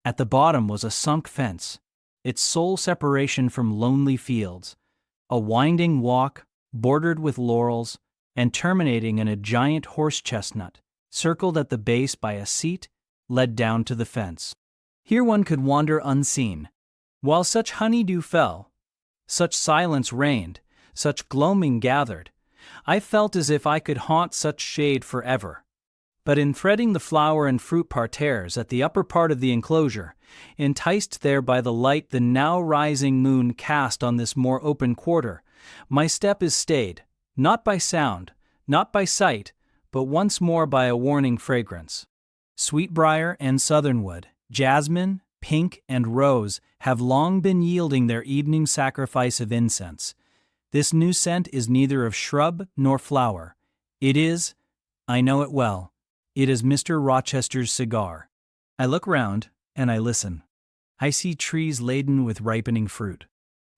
At the bottom was a sunk fence, its sole separation from lonely fields, a winding walk, bordered with laurels, and terminating in a giant horse-chestnut, circled at the base by a seat, led down to the fence. Here one could wander unseen. While such honeydew fell, such silence reigned, such gloaming gathered, I felt as if I could haunt such shade forever. But in threading the flower and fruit parterres at the upper part of the enclosure, enticed there by the light the now rising moon cast on this more open quarter, my step is stayed, not by sound, not by sight, but once more by a warning fragrance. Sweetbriar and southernwood, jasmine, pink, and rose have long been yielding their evening sacrifice of incense. This new scent is neither of shrub nor flower. It is, I know it well, it is Mr. Rochester's cigar. I look round, and I listen. I see trees laden with ripening fruit.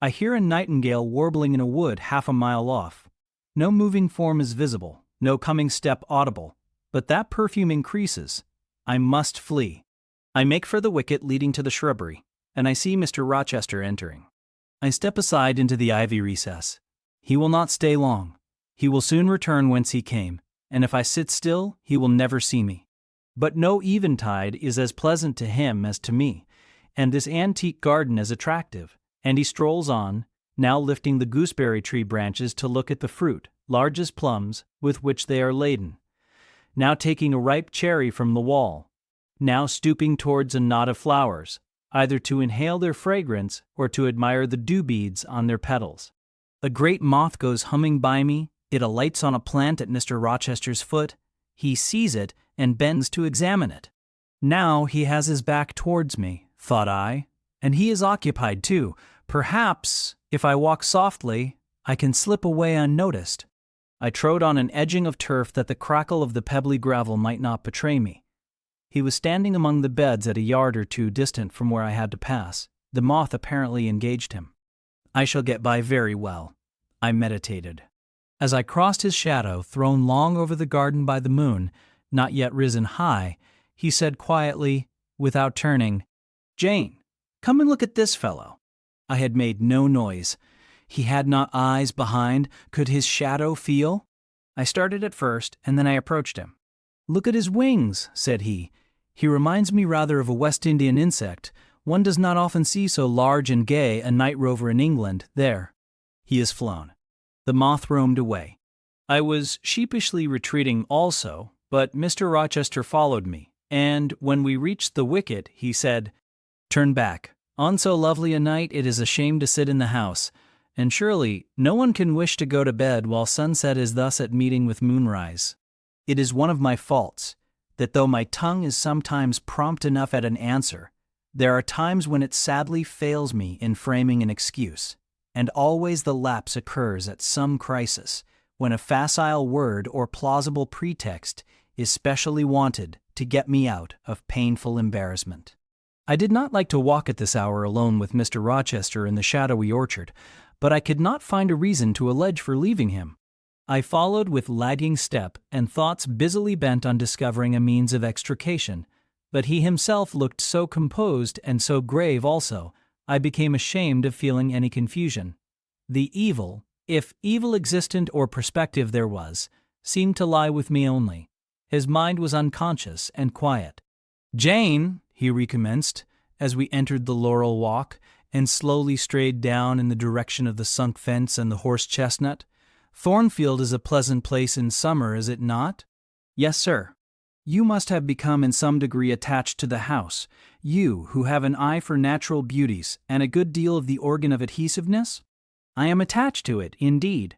I hear a nightingale warbling in a wood half a mile off. No moving form is visible, no coming step audible, but that perfume increases. I must flee. I make for the wicket leading to the shrubbery, and I see Mr. Rochester entering. I step aside into the ivy recess. He will not stay long. He will soon return whence he came, and if I sit still, he will never see me. But no eventide is as pleasant to him as to me, and this antique garden as attractive, and he strolls on, now lifting the gooseberry tree branches to look at the fruit, large as plums, with which they are laden, now taking a ripe cherry from the wall, now stooping towards a knot of flowers, either to inhale their fragrance or to admire the dew beads on their petals. A great moth goes humming by me. It alights on a plant at Mr. Rochester's foot. He sees it and bends to examine it. Now he has his back towards me, thought I, and he is occupied too. Perhaps, if I walk softly, I can slip away unnoticed. I trode on an edging of turf that the crackle of the pebbly gravel might not betray me. He was standing among the beds at a yard or two distant from where I had to pass. The moth apparently engaged him. I shall get by very well, I meditated. As I crossed his shadow, thrown long over the garden by the moon, not yet risen high, he said quietly, without turning, "Jane, come and look at this fellow." I had made no noise. He had not eyes behind. Could his shadow feel? I started at first, and then I approached him. "Look at his wings," said he. "He reminds me rather of a West Indian insect. One does not often see so large and gay a night rover in England. There. He has flown." The moth roamed away. I was sheepishly retreating also, but Mr. Rochester followed me, and when we reached the wicket, he said, "Turn back. On so lovely a night it is a shame to sit in the house, and surely no one can wish to go to bed while sunset is thus at meeting with moonrise. It is one of my faults, that though my tongue is sometimes prompt enough at an answer, there are times when it sadly fails me in framing an excuse, and always the lapse occurs at some crisis, when a facile word or plausible pretext is specially wanted to get me out of painful embarrassment." I did not like to walk at this hour alone with Mr. Rochester in the shadowy orchard, but I could not find a reason to allege for leaving him. I followed with lagging step and thoughts busily bent on discovering a means of extrication, but he himself looked so composed and so grave also, I became ashamed of feeling any confusion. The evil, if evil existent or prospective there was, seemed to lie with me only. His mind was unconscious and quiet. "Jane," he recommenced, as we entered the laurel walk and slowly strayed down in the direction of the sunk fence and the horse-chestnut, "Thornfield is a pleasant place in summer, is it not?" "Yes, sir." "You must have become in some degree attached to the house, you who have an eye for natural beauties and a good deal of the organ of adhesiveness?" "I am attached to it, indeed.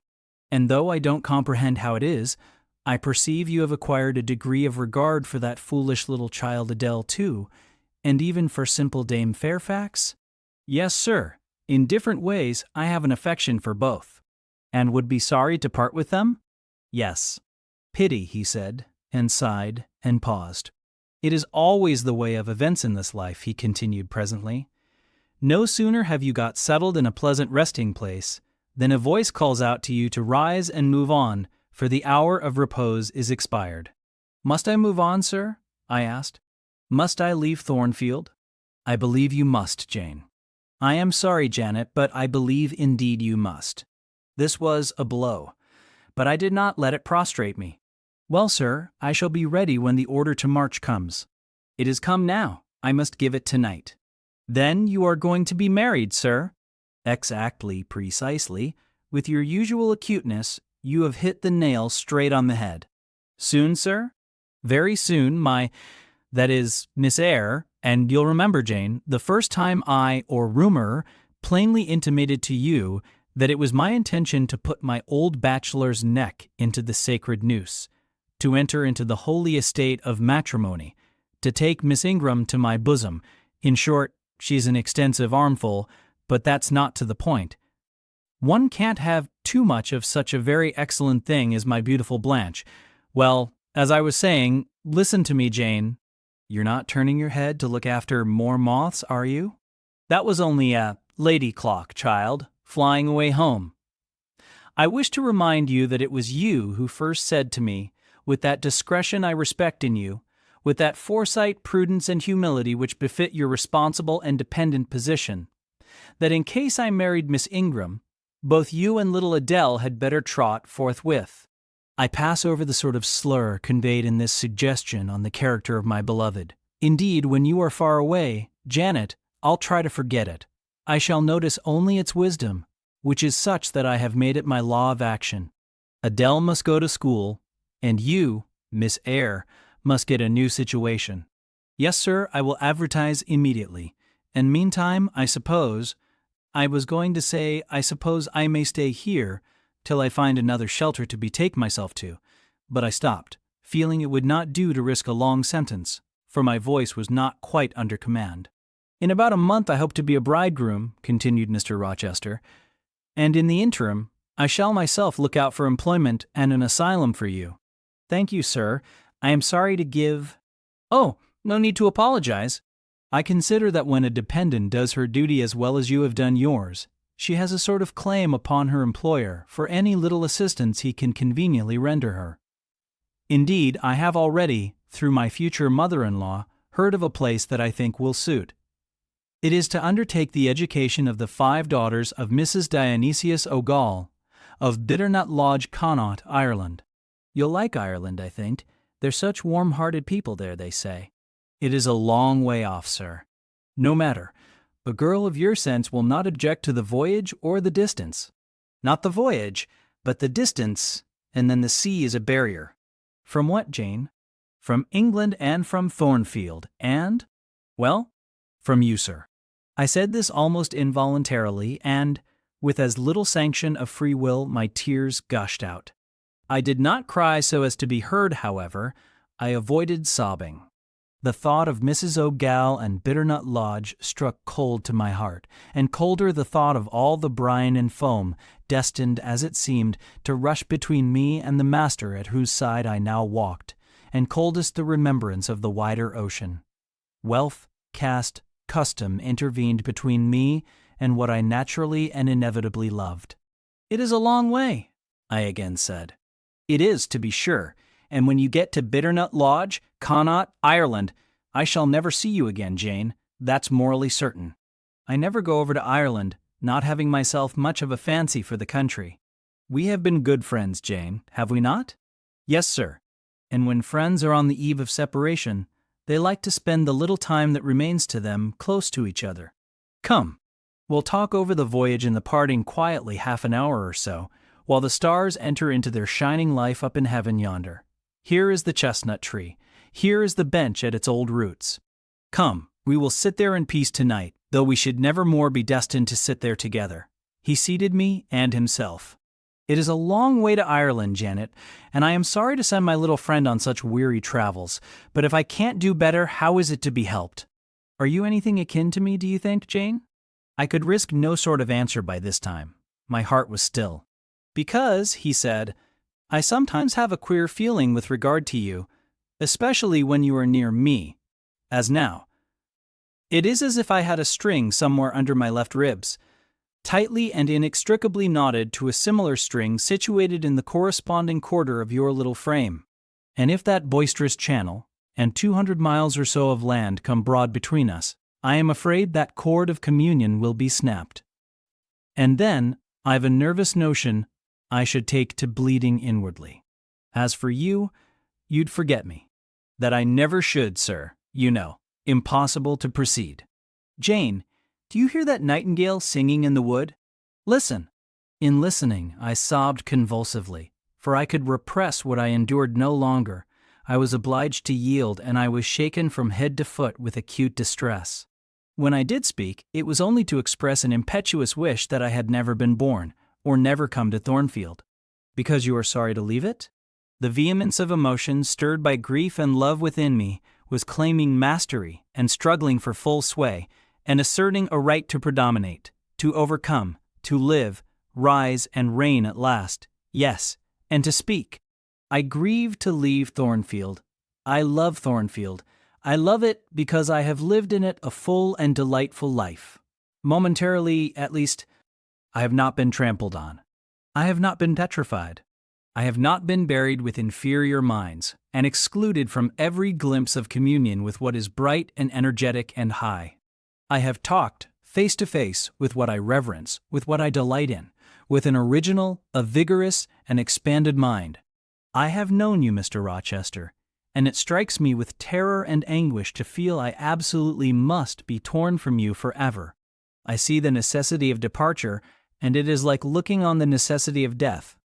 And though I don't comprehend how it is, I perceive you have acquired a degree of regard for that foolish little child Adele too, and even for simple Dame Fairfax?" "Yes, sir. In different ways I have an affection for both." "And would be sorry to part with them?" "Yes." "Pity," he said, and sighed, and paused. "It is always the way of events in this life," he continued presently. "No sooner have you got settled in a pleasant resting place than a voice calls out to you to rise and move on, for the hour of repose is expired." "Must I move on, sir?" I asked. "Must I leave Thornfield?" "I believe you must, Jane." "I am sorry, Janet, but I believe indeed you must." This was a blow, but I did not let it prostrate me. "Well, sir, I shall be ready when the order to march comes." "It is come now. I must give it tonight." "Then you are going to be married, sir?" "Exactly, precisely. With your usual acuteness, you have hit the nail straight on the head." "Soon, sir?" "Very soon, that is, Miss Eyre, and you'll remember, Jane, the first time I, or rumor, plainly intimated to you that it was my intention to put my old bachelor's neck into the sacred noose, to enter into the holy estate of matrimony, to take Miss Ingram to my bosom. In short, she's an extensive armful, but that's not to the point. One can't have too much of such a very excellent thing as my beautiful Blanche. Well, as I was saying, listen to me, Jane. You're not turning your head to look after more moths, are you? That was only a lady clock, child, flying away home. I wish to remind you that it was you who first said to me, with that discretion I respect in you, with that foresight, prudence, and humility which befit your responsible and dependent position, that in case I married Miss Ingram, both you and little Adele had better trot forthwith. I pass over the sort of slur conveyed in this suggestion on the character of my beloved. Indeed, when you are far away, Janet, I'll try to forget it. I shall notice only its wisdom, which is such that I have made it my law of action. Adele must go to school, and you, Miss Eyre, must get a new situation. Yes, sir, I will advertise immediately, and meantime, I suppose I may stay here till I find another shelter to betake myself to, but I stopped, feeling it would not do to risk a long sentence, for my voice was not quite under command. "In about a month I hope to be a bridegroom," continued Mr. Rochester, "and in the interim I shall myself look out for employment and an asylum for you." "Thank you, sir. I am sorry to give—" "Oh, no need to apologize. I consider that when a dependent does her duty as well as you have done yours, she has a sort of claim upon her employer for any little assistance he can conveniently render her. Indeed, I have already, through my future mother-in-law, heard of a place that I think will suit. It is to undertake the education of the 5 daughters of Mrs. Dionysius O'Gall, of Bitternut Lodge, Connaught, Ireland. You'll like Ireland, I think. They're such warm-hearted people there, they say. It is a long way off, sir. No matter. A girl of your sense will not object to the voyage or the distance. Not the voyage, but the distance, and then the sea is a barrier. From what, Jane? From England and from Thornfield, and, well, from you, sir. I said this almost involuntarily, and, with as little sanction of free will, my tears gushed out. I did not cry so as to be heard, however. I avoided sobbing. The thought of Mrs. O'Gall and Bitternut Lodge struck cold to my heart, and colder the thought of all the brine and foam, destined, as it seemed, to rush between me and the master at whose side I now walked, and coldest the remembrance of the wider ocean. Wealth, caste, custom intervened between me and what I naturally and inevitably loved. "It is a long way," I again said. "It is, to be sure. And when you get to Bitternut Lodge, Connaught, Ireland, I shall never see you again, Jane. That's morally certain. I never go over to Ireland, not having myself much of a fancy for the country. We have been good friends, Jane, have we not?" "Yes, sir. And when friends are on the eve of separation, they like to spend the little time that remains to them close to each other. Come, we'll talk over the voyage and the parting quietly half an hour or so, while the stars enter into their shining life up in heaven yonder. Here is the chestnut tree. Here is the bench at its old roots. Come, we will sit there in peace tonight, though we should never more be destined to sit there together." He seated me and himself. "It is a long way to Ireland, Janet, and I am sorry to send my little friend on such weary travels, but if I can't do better, how is it to be helped? Are you anything akin to me, do you think, Jane?" I could risk no sort of answer by this time. My heart was still. "Because," he said, "I sometimes have a queer feeling with regard to you, especially when you are near me, as now. It is as if I had a string somewhere under my left ribs, tightly and inextricably knotted to a similar string situated in the corresponding quarter of your little frame. And if that boisterous channel, and 200 miles or so of land come broad between us, I am afraid that cord of communion will be snapped. And then, I've a nervous notion I should take to bleeding inwardly. As for you, you'd forget me. That I never should, sir, you know. Impossible to proceed. Jane, do you hear that nightingale singing in the wood? Listen." In listening, I sobbed convulsively, for I could repress what I endured no longer. I was obliged to yield, and I was shaken from head to foot with acute distress. When I did speak, it was only to express an impetuous wish that I had never been born, or never come to Thornfield. "Because you are sorry to leave it?" The vehemence of emotion, stirred by grief and love within me, was claiming mastery and struggling for full sway, and asserting a right to predominate, to overcome, to live, rise and reign at last, yes, and to speak. I grieve to leave Thornfield. I love Thornfield. I love it because I have lived in it a full and delightful life. Momentarily, at least, I have not been trampled on. I have not been petrified. I have not been buried with inferior minds, and excluded from every glimpse of communion with what is bright and energetic and high. I have talked, face to face, with what I reverence, with what I delight in, with an original, a vigorous, and expanded mind. I have known you, Mr. Rochester, and it strikes me with terror and anguish to feel I absolutely must be torn from you forever. I see the necessity of departure, and it is like looking on the necessity of death.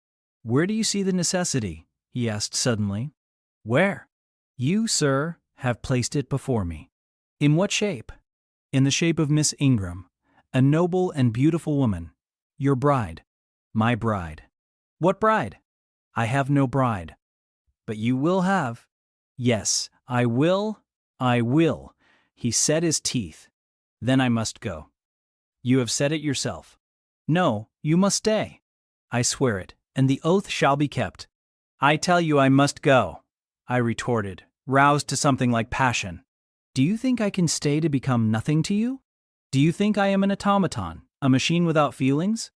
Where do you see the necessity? He asked suddenly. Where? You, sir, have placed it before me. In what shape? In the shape of Miss Ingram, a noble and beautiful woman, your bride, my bride. What bride? I have no bride. But you will have. Yes, I will. He set his teeth. Then I must go. You have said it yourself. No, you must stay. I swear it, and the oath shall be kept. I tell you I must go, I retorted, roused to something like passion. Do you think I can stay to become nothing to you? Do you think I am an automaton, a machine without feelings,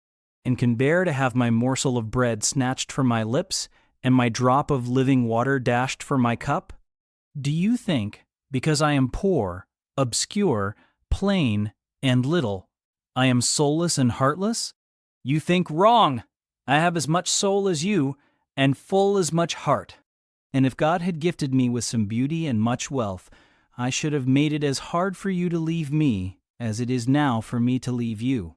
and can bear to have my morsel of bread snatched from my lips and my drop of living water dashed from my cup? Do you think, because I am poor, obscure, plain, and little, I am soulless and heartless? You think wrong. I have as much soul as you, and full as much heart. and if God had gifted me with some beauty and much wealth, I should have made it as hard for you to leave me as it is now for me to leave you.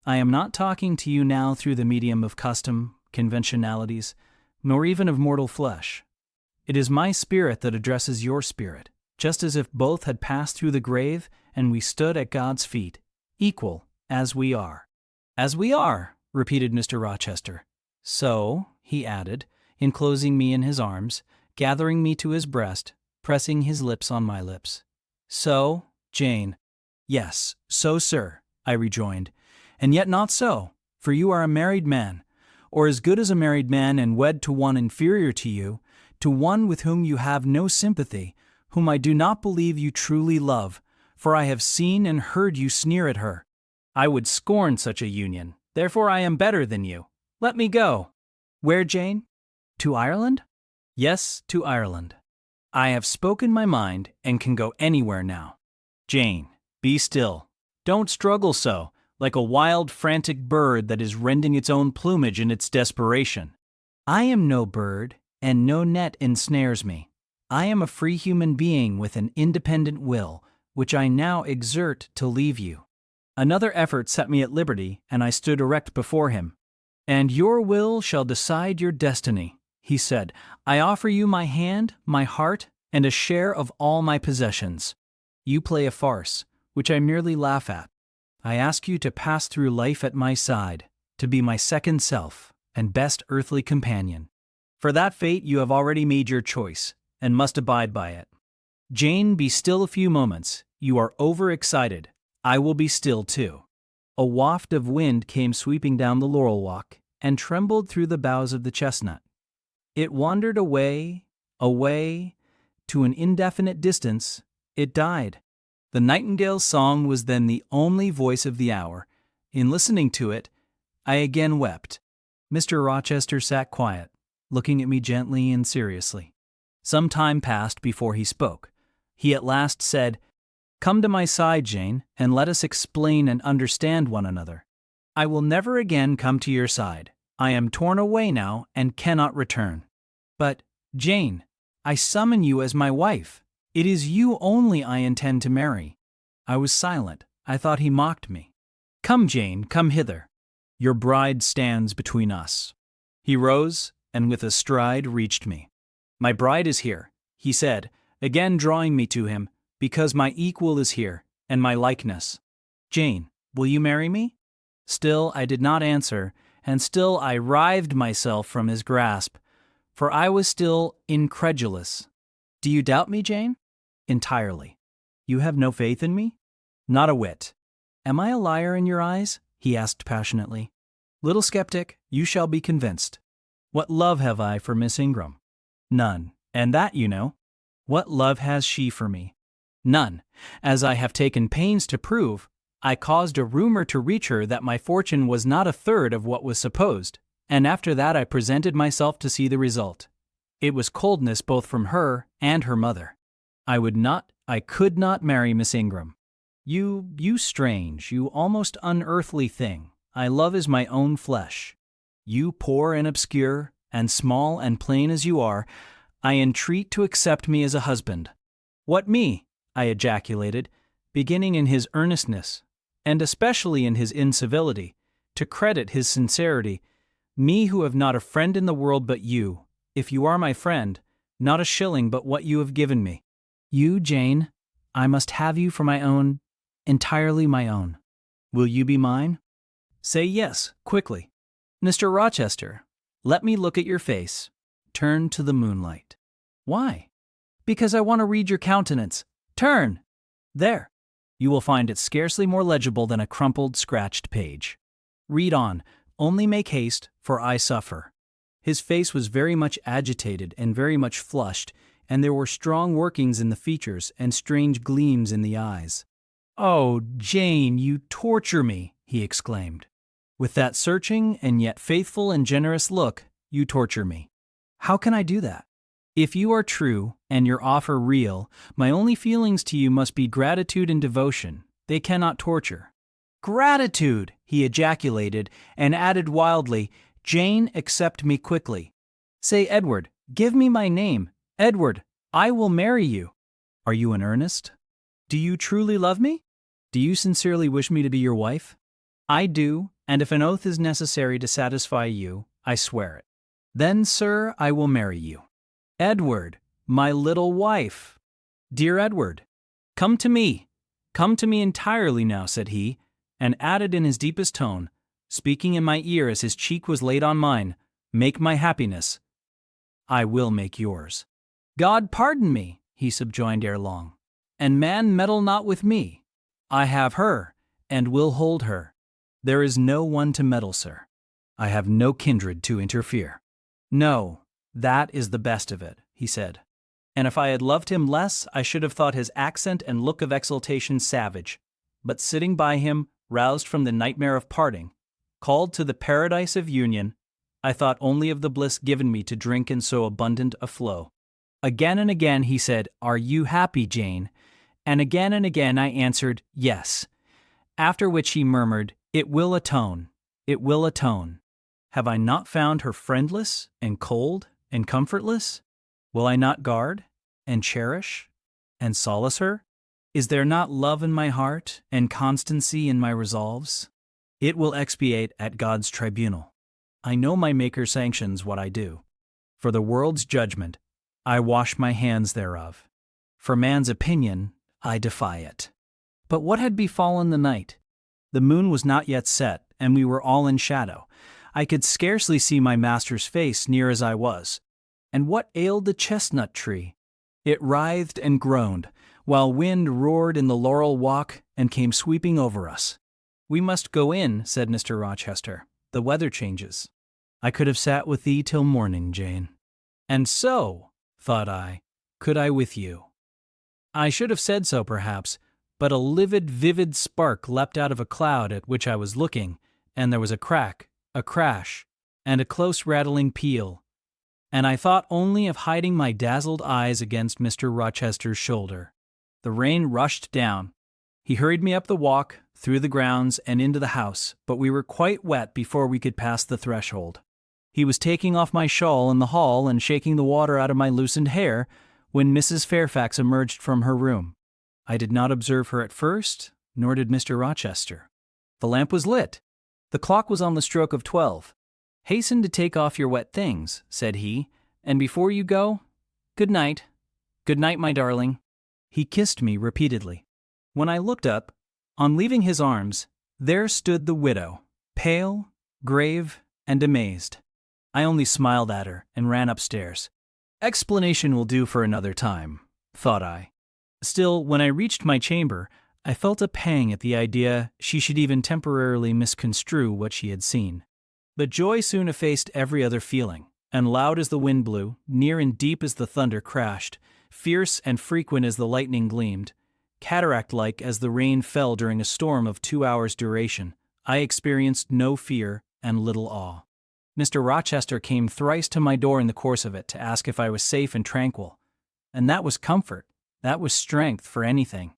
I am not talking to you now through the medium of custom, conventionalities, nor even of mortal flesh. It is my spirit that addresses your spirit, just as if both had passed through the grave and we stood at God's feet, equal as we are. As we are, repeated Mr. Rochester. So, he added, enclosing me in his arms, gathering me to his breast, pressing his lips on my lips. So, Jane. Yes, so, sir, I rejoined, and yet not so, for you are a married man, or as good as a married man and wed to one inferior to you, to one with whom you have no sympathy, whom I do not believe you truly love, for I have seen and heard you sneer at her. I would scorn such a union, therefore I am better than you. Let me go. Where, Jane? To Ireland? Yes, to Ireland. I have spoken my mind and can go anywhere now. Jane, be still. Don't struggle so, like a wild, frantic bird that is rending its own plumage in its desperation. I am no bird, and no net ensnares me. I am a free human being with an independent will, which I now exert to leave you. Another effort set me at liberty, and I stood erect before him. And your will shall decide your destiny, he said. I offer you my hand, my heart, and a share of all my possessions. You play a farce, which I merely laugh at. I ask you to pass through life at my side, to be my second self and best earthly companion. For that fate you have already made your choice, and must abide by it. Jane, be still a few moments. You are overexcited. I will be still too. A waft of wind came sweeping down the laurel walk and trembled through the boughs of the chestnut. It wandered away, away, to an indefinite distance. It died. The nightingale's song was then the only voice of the hour. In listening to it, I again wept. Mr. Rochester sat quiet, looking at me gently and seriously. Some time passed before he spoke. He at last said, "Come to my side, Jane, and let us explain and understand one another. I will never again come to your side. I am torn away now and cannot return. But, Jane, I summon you as my wife. It is you only I intend to marry." I was silent. I thought he mocked me. "Come, Jane, come hither. Your bride stands between us." He rose, and with a stride reached me. "My bride is here," he said, again drawing me to him, "because my equal is here, and my likeness. Jane, will you marry me?" Still I did not answer, and still I writhed myself from his grasp, for I was still incredulous. "Do you doubt me, Jane?" "Entirely." "You have no faith in me?" "Not a whit." "Am I a liar in your eyes?" he asked passionately. "Little skeptic, you shall be convinced. What love have I for Miss Ingram?" "None, and that you know." "What love has she for me?" "None, as I have taken pains to prove. I caused a rumor to reach her that my fortune was not a third of what was supposed, and after that I presented myself to see the result. It was coldness both from her and her mother. I could not marry Miss Ingram. You strange, you almost unearthly thing, I love as my own flesh. You poor and obscure, and small and plain as you are, I entreat to accept me as a husband." "What me?" I ejaculated, beginning in his earnestness, and especially in his incivility, to credit his sincerity. "Me who have not a friend in the world but you, if you are my friend, not a shilling but what you have given me. You, Jane, I must have you for my own, entirely my own. Will you be mine? Say yes, quickly. Mr. Rochester, let me look at your face. Turn to the moonlight." "Why?" "Because I want to read your countenance. Turn! There. You will find it scarcely more legible than a crumpled, scratched page. Read on, only make haste, for I suffer." His face was very much agitated and very much flushed, and there were strong workings in the features and strange gleams in the eyes. "Oh, Jane, you torture me," he exclaimed. "With that searching and yet faithful and generous look, you torture me. How can I do that? If you are true and your offer real, my only feelings to you must be gratitude and devotion. They cannot torture." "Gratitude!" he ejaculated, and added wildly, "Jane, accept me quickly. Say, Edward, give me my name. Edward, I will marry you. Are you in earnest? Do you truly love me? Do you sincerely wish me to be your wife? I do, and if an oath is necessary to satisfy you, I swear it. Then, sir, I will marry you. Edward, my little wife. Dear Edward, come to me entirely now, said he, and added in his deepest tone, speaking in my ear as his cheek was laid on mine, make my happiness. I will make yours. God pardon me, he subjoined ere long, and man meddle not with me. I have her, and will hold her. There is no one to meddle, sir. I have no kindred to interfere. No, that is the best of it, he said. And if I had loved him less, I should have thought his accent and look of exultation savage. But sitting by him, roused from the nightmare of parting, called to the paradise of union, I thought only of the bliss given me to drink in so abundant a flow. Again and again he said, "Are you happy, Jane?" And again I answered, "Yes." After which he murmured, "It will atone, it will atone. Have I not found her friendless and cold and comfortless? Will I not guard and cherish and solace her? Is there not love in my heart and constancy in my resolves? It will expiate at God's tribunal. I know my Maker sanctions what I do. For the world's judgment, I wash my hands thereof. For man's opinion, I defy it." But what had befallen the night? The moon was not yet set, and we were all in shadow. I could scarcely see my master's face, near as I was. And what ailed the chestnut tree? It writhed and groaned, while wind roared in the laurel walk and came sweeping over us. "We must go in," said Mr. Rochester. "The weather changes." I could have sat with thee till morning, Jane. And so, thought I, could I with you. I should have said so, perhaps, but a livid, vivid spark leapt out of a cloud at which I was looking, and there was a crack, a crash, and a close rattling peal, and I thought only of hiding my dazzled eyes against Mr. Rochester's shoulder. The rain rushed down. He hurried me up the walk, through the grounds, and into the house, but we were quite wet before we could pass the threshold. He was taking off my shawl in the hall and shaking the water out of my loosened hair when Mrs. Fairfax emerged from her room. I did not observe her at first, nor did Mr. Rochester. The lamp was lit. The clock was on the stroke of 12. "Hasten to take off your wet things," said he, "and before you go, good night. Good night, my darling." He kissed me repeatedly. When I looked up, on leaving his arms, there stood the widow, pale, grave, and amazed. I only smiled at her and ran upstairs. Explanation will do for another time, thought I. Still, when I reached my chamber, I felt a pang at the idea she should even temporarily misconstrue what she had seen. But joy soon effaced every other feeling, and loud as the wind blew, near and deep as the thunder crashed, fierce and frequent as the lightning gleamed, cataract-like as the rain fell during a storm of 2 hours' duration, I experienced no fear and little awe. Mr. Rochester came thrice to my door in the course of it to ask if I was safe and tranquil, and that was comfort, that was strength for anything.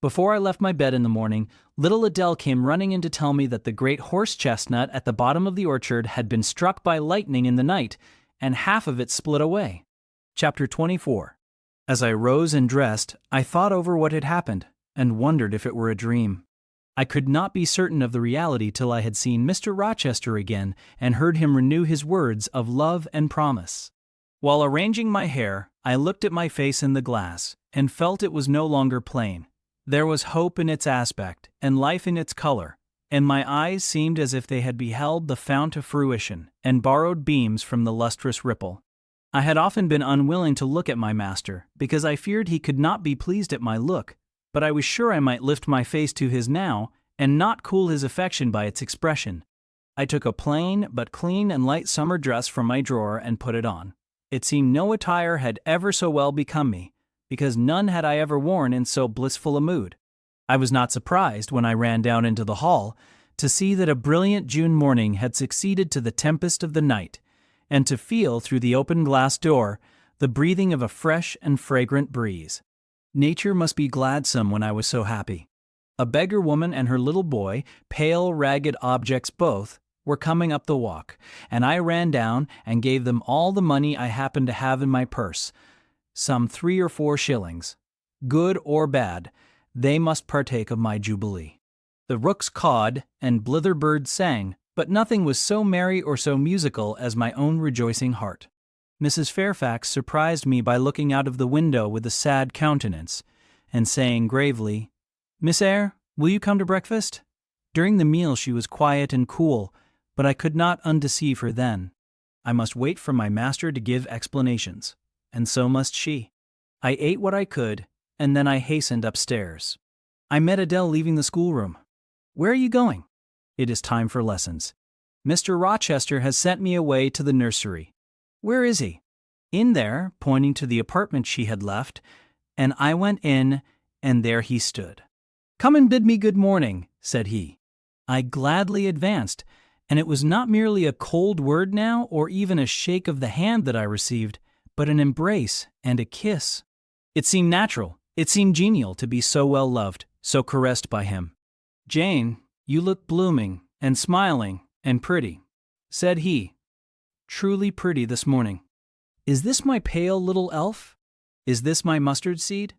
Before I left my bed in the morning, little Adele came running in to tell me that the great horse-chestnut at the bottom of the orchard had been struck by lightning in the night, and half of it split away. Chapter 24. As I rose and dressed, I thought over what had happened, and wondered if it were a dream. I could not be certain of the reality till I had seen Mr. Rochester again and heard him renew his words of love and promise. While arranging my hair, I looked at my face in the glass, and felt it was no longer plain. There was hope in its aspect, and life in its color, and my eyes seemed as if they had beheld the fount of fruition, and borrowed beams from the lustrous ripple. I had often been unwilling to look at my master, because I feared he could not be pleased at my look, but I was sure I might lift my face to his now, and not cool his affection by its expression. I took a plain but clean and light summer dress from my drawer and put it on. It seemed no attire had ever so well become me, because none had I ever worn in so blissful a mood. I was not surprised, when I ran down into the hall, to see that a brilliant June morning had succeeded to the tempest of the night, and to feel, through the open glass door, the breathing of a fresh and fragrant breeze. Nature must be gladsome when I was so happy. A beggar woman and her little boy, pale, ragged objects both, were coming up the walk, and I ran down and gave them all the money I happened to have in my purse, some 3 or 4 shillings. Good or bad, they must partake of my jubilee. The rooks cawed and blitherbirds sang, but nothing was so merry or so musical as my own rejoicing heart. Mrs. Fairfax surprised me by looking out of the window with a sad countenance, and saying gravely, "Miss Eyre, will you come to breakfast?" During the meal she was quiet and cool, but I could not undeceive her then. I must wait for my master to give explanations, and so must she. I ate what I could, and then I hastened upstairs. I met Adele leaving the schoolroom. "Where are you going?" "It is time for lessons. Mr. Rochester has sent me away to the nursery." "Where is he?" "In there," pointing to the apartment she had left, and I went in, and there he stood. "Come and bid me good morning," said he. I gladly advanced, and it was not merely a cold word now, or even a shake of the hand that I received, but an embrace and a kiss. It seemed natural, it seemed genial to be so well loved, so caressed by him. "Jane, you look blooming, and smiling, and pretty," said he. "Truly pretty this morning. Is this my pale little elf? Is this my mustard seed?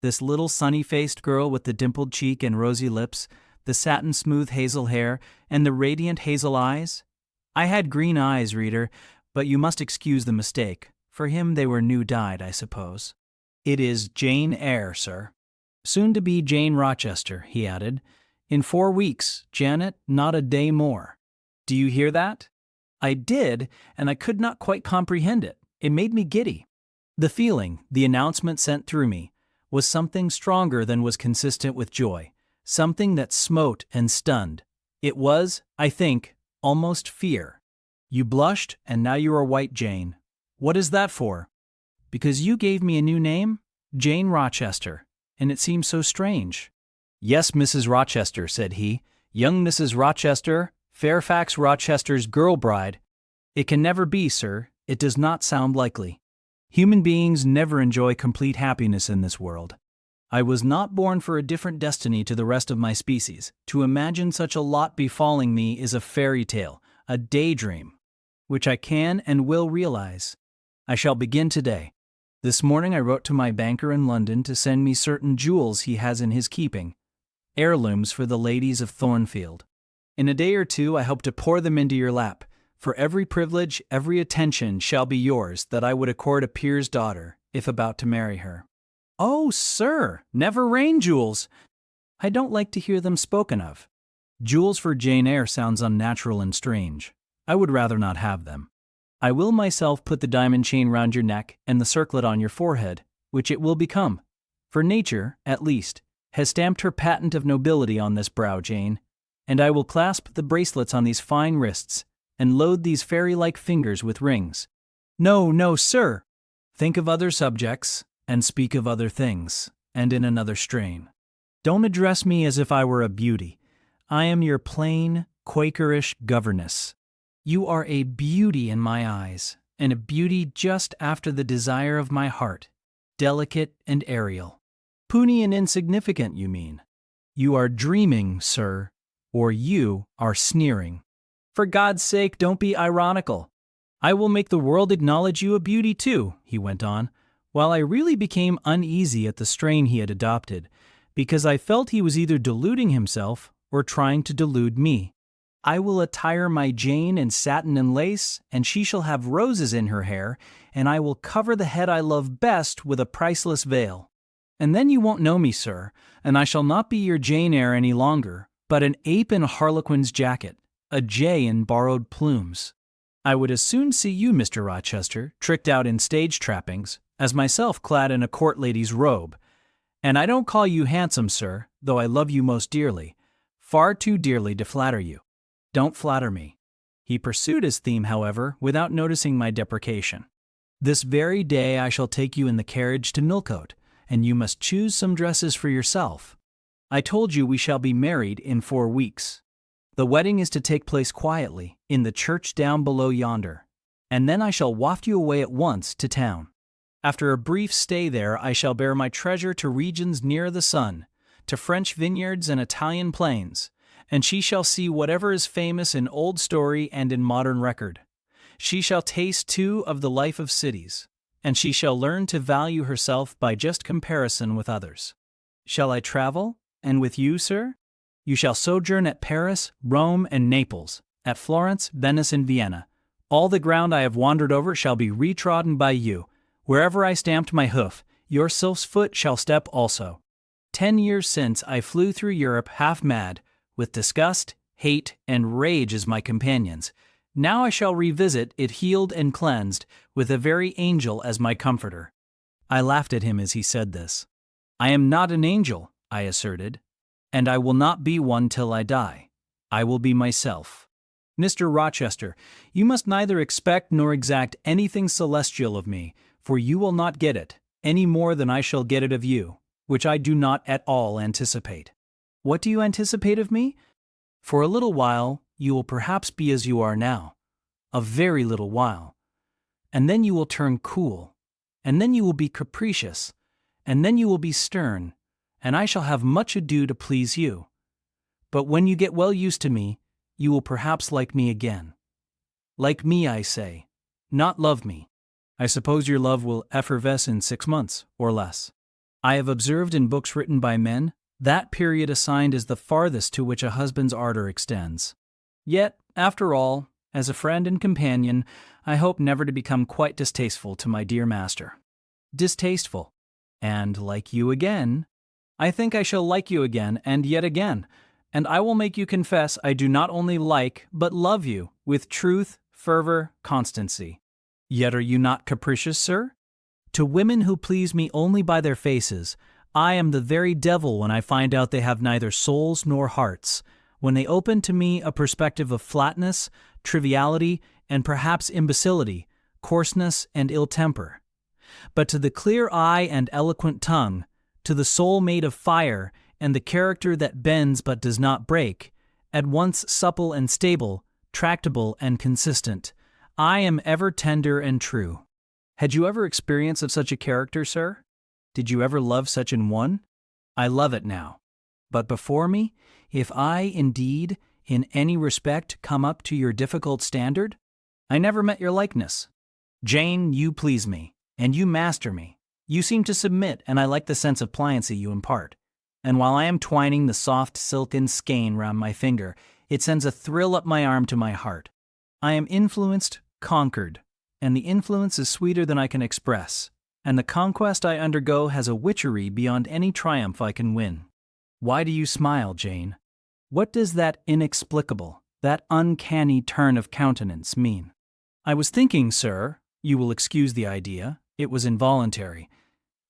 This little sunny-faced girl with the dimpled cheek and rosy lips, the satin-smooth hazel hair, and the radiant hazel eyes? I had green eyes, reader, but you must excuse the mistake. For him they were new-dyed, I suppose. It is Jane Eyre, sir. Soon to be Jane Rochester," he added. "In 4 weeks, Janet, not a day more. Do you hear that?" I did, and I could not quite comprehend it. It made me giddy. The feeling, the announcement sent through me, was something stronger than was consistent with joy, something that smote and stunned. It was, I think, almost fear. "You blushed, and now you are white, Jane. What is that for?" "Because you gave me a new name, Jane Rochester, and it seems so strange." "Yes, Mrs. Rochester," said he, "young Mrs. Rochester, Fairfax Rochester's girl bride. It can never be, sir. It does not sound likely. Human beings never enjoy complete happiness in this world. I was not born for a different destiny to the rest of my species. To imagine such a lot befalling me is a fairy tale, a daydream, which I can and will realize. I shall begin today. This morning I wrote to my banker in London to send me certain jewels he has in his keeping, heirlooms for the ladies of Thornfield. In a day or 2 I hope to pour them into your lap, for every privilege, every attention shall be yours that I would accord a peer's daughter, if about to marry her." "Oh, sir, never rain jewels!" "I don't like to hear them spoken of. Jewels for Jane Eyre sounds unnatural and strange. I would rather not have them. I will myself put the diamond chain round your neck and the circlet on your forehead, which it will become. For nature, at least, has stamped her patent of nobility on this brow, Jane, and I will clasp the bracelets on these fine wrists, and load these fairy-like fingers with rings." "No, no, sir. Think of other subjects, and speak of other things, and in another strain. Don't address me as if I were a beauty. I am your plain, Quakerish governess. You are a beauty in my eyes, and a beauty just after the desire of my heart, delicate and aerial." "Puny and insignificant, you mean." "You are dreaming, sir, or you are sneering. For God's sake, don't be ironical. I will make the world acknowledge you a beauty too," he went on, while I really became uneasy at the strain he had adopted, because I felt he was either deluding himself or trying to delude me. "I will attire my Jane in satin and lace, and she shall have roses in her hair, and I will cover the head I love best with a priceless veil. And then you won't know me, sir, and I shall not be your Jane Eyre any longer, but an ape in a harlequin's jacket, a jay in borrowed plumes. I would as soon see you, Mr. Rochester, tricked out in stage trappings, as myself clad in a court lady's robe. And I don't call you handsome, sir, though I love you most dearly, far too dearly to flatter you. Don't flatter me." He pursued his theme, however, without noticing my deprecation. "This very day I shall take you in the carriage to Millcote, and you must choose some dresses for yourself. I told you we shall be married in 4 weeks. The wedding is to take place quietly, in the church down below yonder, and then I shall waft you away at once to town. After a brief stay there I shall bear my treasure to regions nearer the sun, to French vineyards and Italian plains, and she shall see whatever is famous in old story and in modern record. She shall taste, too, of the life of cities, and she shall learn to value herself by just comparison with others. Shall I travel, and with you, sir? You shall sojourn at Paris, Rome, and Naples, at Florence, Venice, and Vienna. All the ground I have wandered over shall be retrodden by you. Wherever I stamped my hoof, your sylph's foot shall step also. 10 years since I flew through Europe half mad, with disgust, hate, and rage as my companions. Now I shall revisit it healed and cleansed, with a very angel as my comforter. I laughed at him as he said this. I am not an angel, I asserted, and I will not be one till I die. I will be myself. Mr. Rochester, you must neither expect nor exact anything celestial of me, for you will not get it, any more than I shall get it of you, which I do not at all anticipate. What do you anticipate of me? For a little while, you will perhaps be as you are now, a very little while, and then you will turn cool, and then you will be capricious, and then you will be stern, and I shall have much ado to please you. But when you get well used to me, you will perhaps like me again. Like me, I say, not love me. I suppose your love will effervesce in 6 months, or less. I have observed in books written by men, that period assigned is the farthest to which a husband's ardor extends. Yet, after all, as a friend and companion, I hope never to become quite distasteful to my dear master. Distasteful. And like you again. I think I shall like you again and yet again, and I will make you confess I do not only like, but love you, with truth, fervor, constancy. Yet are you not capricious, sir? To women who please me only by their faces, I am the very devil when I find out they have neither souls nor hearts, when they open to me a perspective of flatness, triviality, and perhaps imbecility, coarseness, and ill temper. But to the clear eye and eloquent tongue, to the soul made of fire, and the character that bends but does not break, at once supple and stable, tractable and consistent, I am ever tender and true. Had you ever experience of such a character, sir? Did you ever love such an one? I love it now. But before me, if I, indeed, in any respect come up to your difficult standard, I never met your likeness. Jane, you please me, and you master me. You seem to submit, and I like the sense of pliancy you impart. And while I am twining the soft silken skein round my finger, it sends a thrill up my arm to my heart. I am influenced, conquered, and the influence is sweeter than I can express, and the conquest I undergo has a witchery beyond any triumph I can win. Why do you smile, Jane? What does that inexplicable, that uncanny turn of countenance mean? I was thinking, sir, you will excuse the idea, it was involuntary.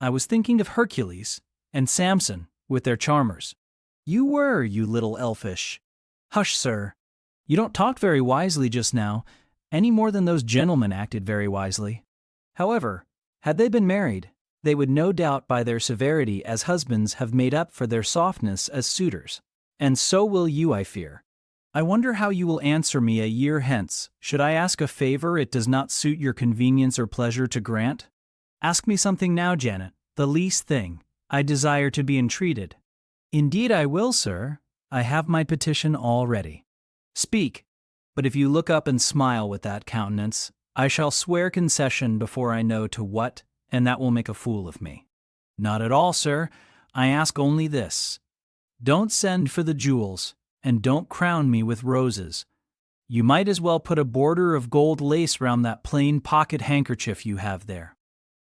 I was thinking of Hercules and Samson with their charmers. You were, you little elfish. Hush, sir. You don't talk very wisely just now, any more than those gentlemen acted very wisely. However, had they been married, they would no doubt by their severity as husbands have made up for their softness as suitors. And so will you, I fear. I wonder how you will answer me a year hence, should I ask a favor it does not suit your convenience or pleasure to grant? Ask me something now, Janet, the least thing. I desire to be entreated. Indeed I will, sir. I have my petition all ready. Speak, but if you look up and smile with that countenance, I shall swear concession before I know to what, and that will make a fool of me. Not at all, sir. I ask only this. Don't send for the jewels, and don't crown me with roses. You might as well put a border of gold lace round that plain pocket handkerchief you have there.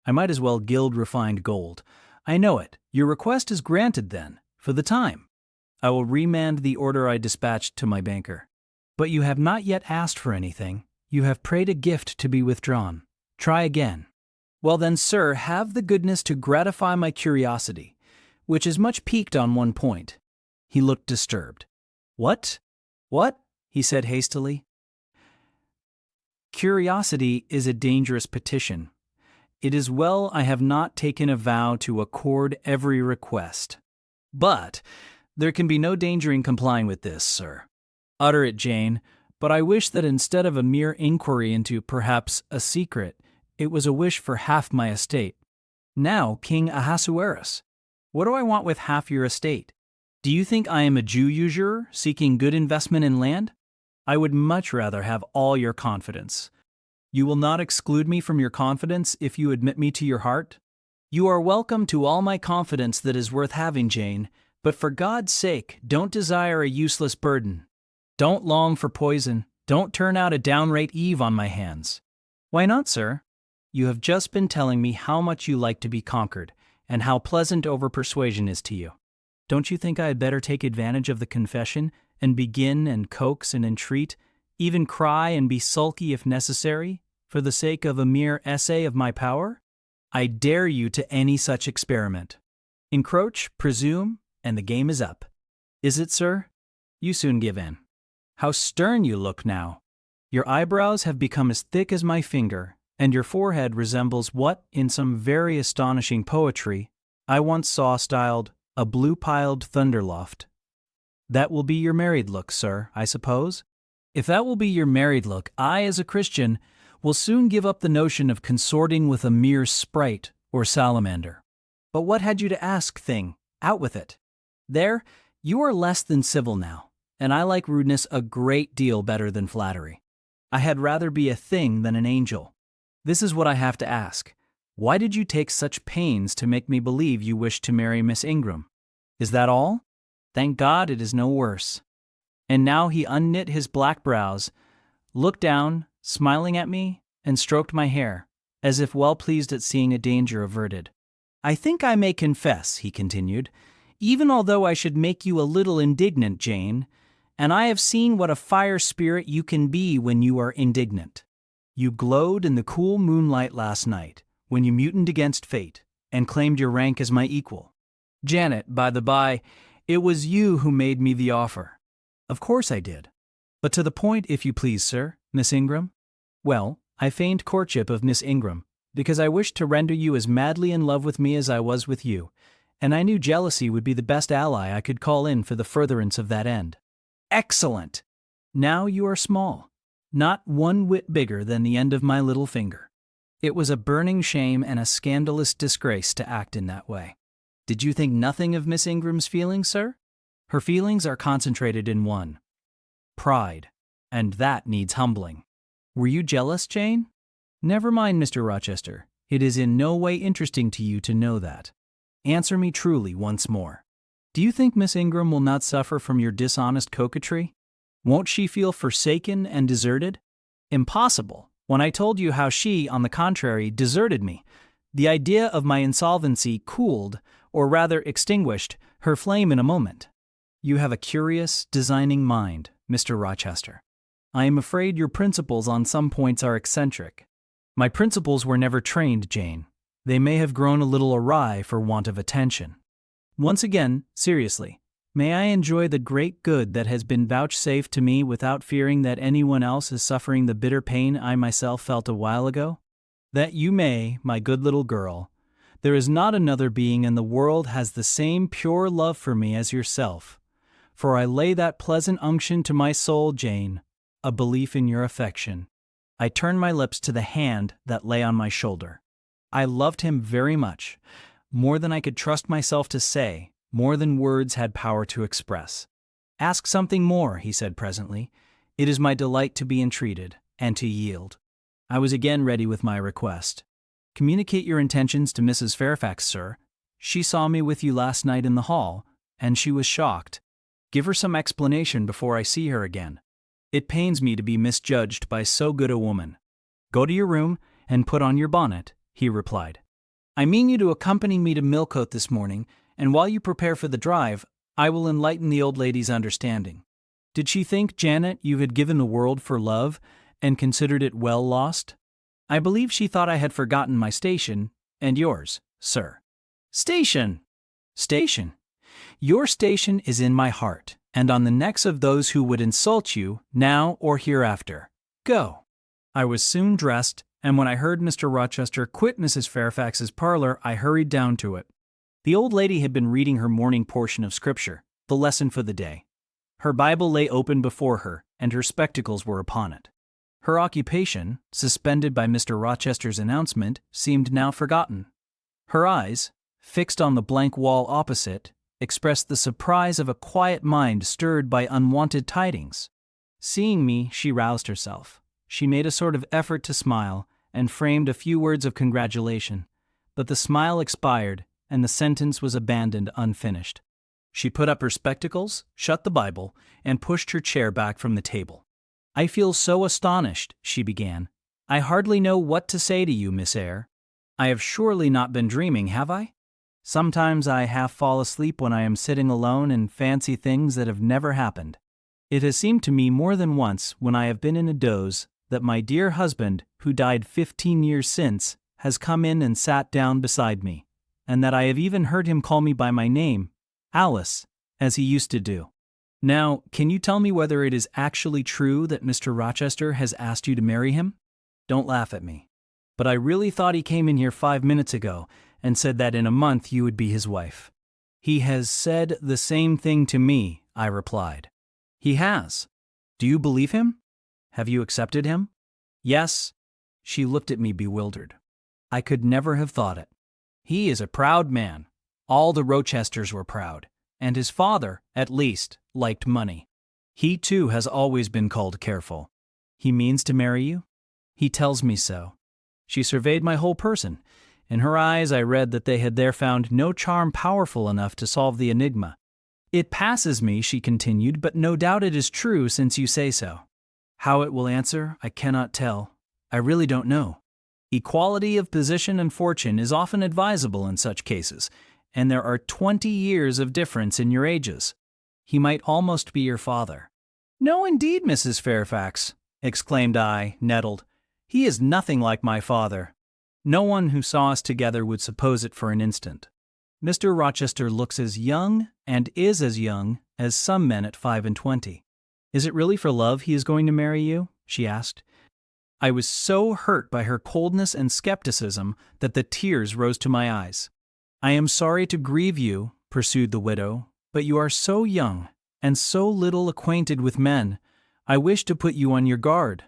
I might as well gild refined gold. I know it. Your request is granted then, for the time. I will remand the order I dispatched to my banker. But you have not yet asked for anything. You have prayed a gift to be withdrawn. Try again. Well then, sir, have the goodness to gratify my curiosity, which is much piqued on one point. He looked disturbed. What? What? He said hastily. Curiosity is a dangerous petition. It is well I have not taken a vow to accord every request. But there can be no danger in complying with this, sir. Utter it, Jane, but I wish that instead of a mere inquiry into perhaps a secret, it was a wish for half my estate. Now, King Ahasuerus, what do I want with half your estate? Do you think I am a Jew usurer seeking good investment in land? I would much rather have all your confidence. You will not exclude me from your confidence if you admit me to your heart? You are welcome to all my confidence that is worth having, Jane, but for God's sake, don't desire a useless burden. Don't long for poison. Don't turn out a downright Eve on my hands. Why not, sir? You have just been telling me how much you like to be conquered, and how pleasant over-persuasion is to you. Don't you think I had better take advantage of the confession, and begin and coax and entreat, even cry and be sulky if necessary, for the sake of a mere essay of my power? I dare you to any such experiment. Encroach, presume, and the game is up. Is it, sir? You soon give in. How stern you look now! Your eyebrows have become as thick as my finger, and your forehead resembles what, in some very astonishing poetry, I once saw styled a blue-piled thunderloft. That will be your married look, sir, I suppose? If that will be your married look, I, as a Christian, will soon give up the notion of consorting with a mere sprite or salamander. But what had you to ask, thing? Out with it. There, you are less than civil now, and I like rudeness a great deal better than flattery. I had rather be a thing than an angel. This is what I have to ask. Why did you take such pains to make me believe you wished to marry Miss Ingram? Is that all? Thank God it is no worse. And now he unknit his black brows, looked down, smiling at me, and stroked my hair, as if well pleased at seeing a danger averted. I think I may confess, he continued, even although I should make you a little indignant, Jane, and I have seen what a fire spirit you can be when you are indignant. You glowed in the cool moonlight last night, when you mutined against fate, and claimed your rank as my equal. Janet, by the by, it was you who made me the offer. Of course I did. But to the point, if you please, sir, Miss Ingram. Well, I feigned courtship of Miss Ingram, because I wished to render you as madly in love with me as I was with you, and I knew jealousy would be the best ally I could call in for the furtherance of that end. Excellent! Now you are small, not one whit bigger than the end of my little finger. It was a burning shame and a scandalous disgrace to act in that way. Did you think nothing of Miss Ingram's feelings, sir? Her feelings are concentrated in one: pride, and that needs humbling. Were you jealous, Jane? Never mind, Mr. Rochester. It is in no way interesting to you to know that. Answer me truly once more. Do you think Miss Ingram will not suffer from your dishonest coquetry? Won't she feel forsaken and deserted? Impossible, when I told you how she, on the contrary, deserted me. The idea of my insolvency cooled, or rather extinguished, her flame in a moment. You have a curious, designing mind, Mr. Rochester. I am afraid your principles on some points are eccentric. My principles were never trained, Jane. They may have grown a little awry for want of attention. Once again, seriously, may I enjoy the great good that has been vouchsafed to me without fearing that anyone else is suffering the bitter pain I myself felt a while ago? That you may, my good little girl. There is not another being in the world has the same pure love for me as yourself. For I lay that pleasant unction to my soul, Jane, a belief in your affection. I turned my lips to the hand that lay on my shoulder. I loved him very much, more than I could trust myself to say, more than words had power to express. Ask something more, he said presently. It is my delight to be entreated, and to yield. I was again ready with my request. Communicate your intentions to Mrs. Fairfax, sir. She saw me with you last night in the hall, and she was shocked. Give her some explanation before I see her again. It pains me to be misjudged by so good a woman. Go to your room and put on your bonnet, he replied. I mean you to accompany me to Millcote this morning, and while you prepare for the drive, I will enlighten the old lady's understanding. Did she think, Janet, you had given the world for love, and considered it well lost? I believe she thought I had forgotten my station, and yours, sir. Station! Station! Your station is in my heart, and on the necks of those who would insult you, now or hereafter. Go! I was soon dressed, and when I heard Mr. Rochester quit Mrs. Fairfax's parlor, I hurried down to it. The old lady had been reading her morning portion of Scripture, the lesson for the day. Her Bible lay open before her, and her spectacles were upon it. Her occupation, suspended by Mr. Rochester's announcement, seemed now forgotten. Her eyes, fixed on the blank wall opposite, expressed the surprise of a quiet mind stirred by unwonted tidings. Seeing me, she roused herself. She made a sort of effort to smile and framed a few words of congratulation, but the smile expired and the sentence was abandoned unfinished. She put up her spectacles, shut the Bible, and pushed her chair back from the table. "I feel so astonished," she began. "I hardly know what to say to you, Miss Eyre. I have surely not been dreaming, have I? Sometimes I half fall asleep when I am sitting alone and fancy things that have never happened. It has seemed to me more than once when I have been in a doze that my dear husband, who died 15 years since, has come in and sat down beside me, and that I have even heard him call me by my name, Alice, as he used to do. Now, can you tell me whether it is actually true that Mr. Rochester has asked you to marry him? Don't laugh at me. But I really thought he came in here 5 minutes ago and said that in a month you would be his wife." "He has said the same thing to me," I replied. "He has. Do you believe him? Have you accepted him?" "Yes." She looked at me bewildered. "I could never have thought it. He is a proud man. All the Rochesters were proud, and his father, at least, liked money. He too has always been called careful. He means to marry you? He tells me so." She surveyed my whole person. In her eyes I read that they had there found no charm powerful enough to solve the enigma. "It passes me," she continued, "but no doubt it is true since you say so. How it will answer, I cannot tell. I really don't know. Equality of position and fortune is often advisable in such cases, and there are 20 years of difference in your ages. He might almost be your father." "No, indeed, Mrs. Fairfax," exclaimed I, nettled. "He is nothing like my father." No one who saw us together would suppose it for an instant. "Mr. Rochester looks as young, and is as young, as some men at 25. Is it really for love he is going to marry you?" she asked. I was so hurt by her coldness and skepticism that the tears rose to my eyes. "I am sorry to grieve you," pursued the widow, "but you are so young, and so little acquainted with men. I wish to put you on your guard.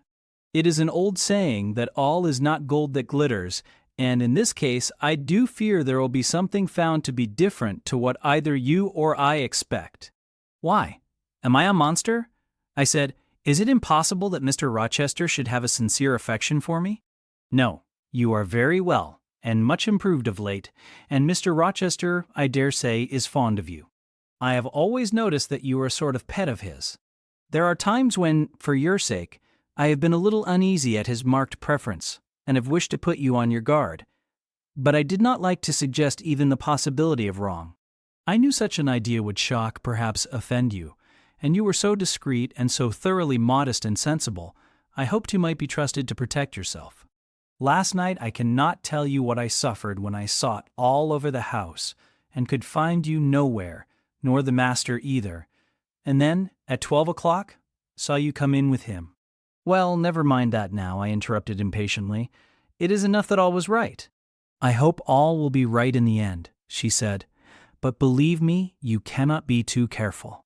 It is an old saying that all is not gold that glitters, and in this case I do fear there will be something found to be different to what either you or I expect." "Why? Am I a monster?" I said. "Is it impossible that Mr. Rochester should have a sincere affection for me?" "No, you are very well, and much improved of late, and Mr. Rochester, I dare say, is fond of you. I have always noticed that you are a sort of pet of his. There are times when, for your sake, I have been a little uneasy at his marked preference, and have wished to put you on your guard. But I did not like to suggest even the possibility of wrong. I knew such an idea would shock, perhaps offend you, and you were so discreet and so thoroughly modest and sensible, I hoped you might be trusted to protect yourself. Last night I cannot tell you what I suffered when I sought all over the house, and could find you nowhere, nor the master either, and then, at 12 o'clock, saw you come in with him." "Well, never mind that now," I interrupted impatiently. "It is enough that all was right." "I hope all will be right in the end," she said, "but believe me, you cannot be too careful.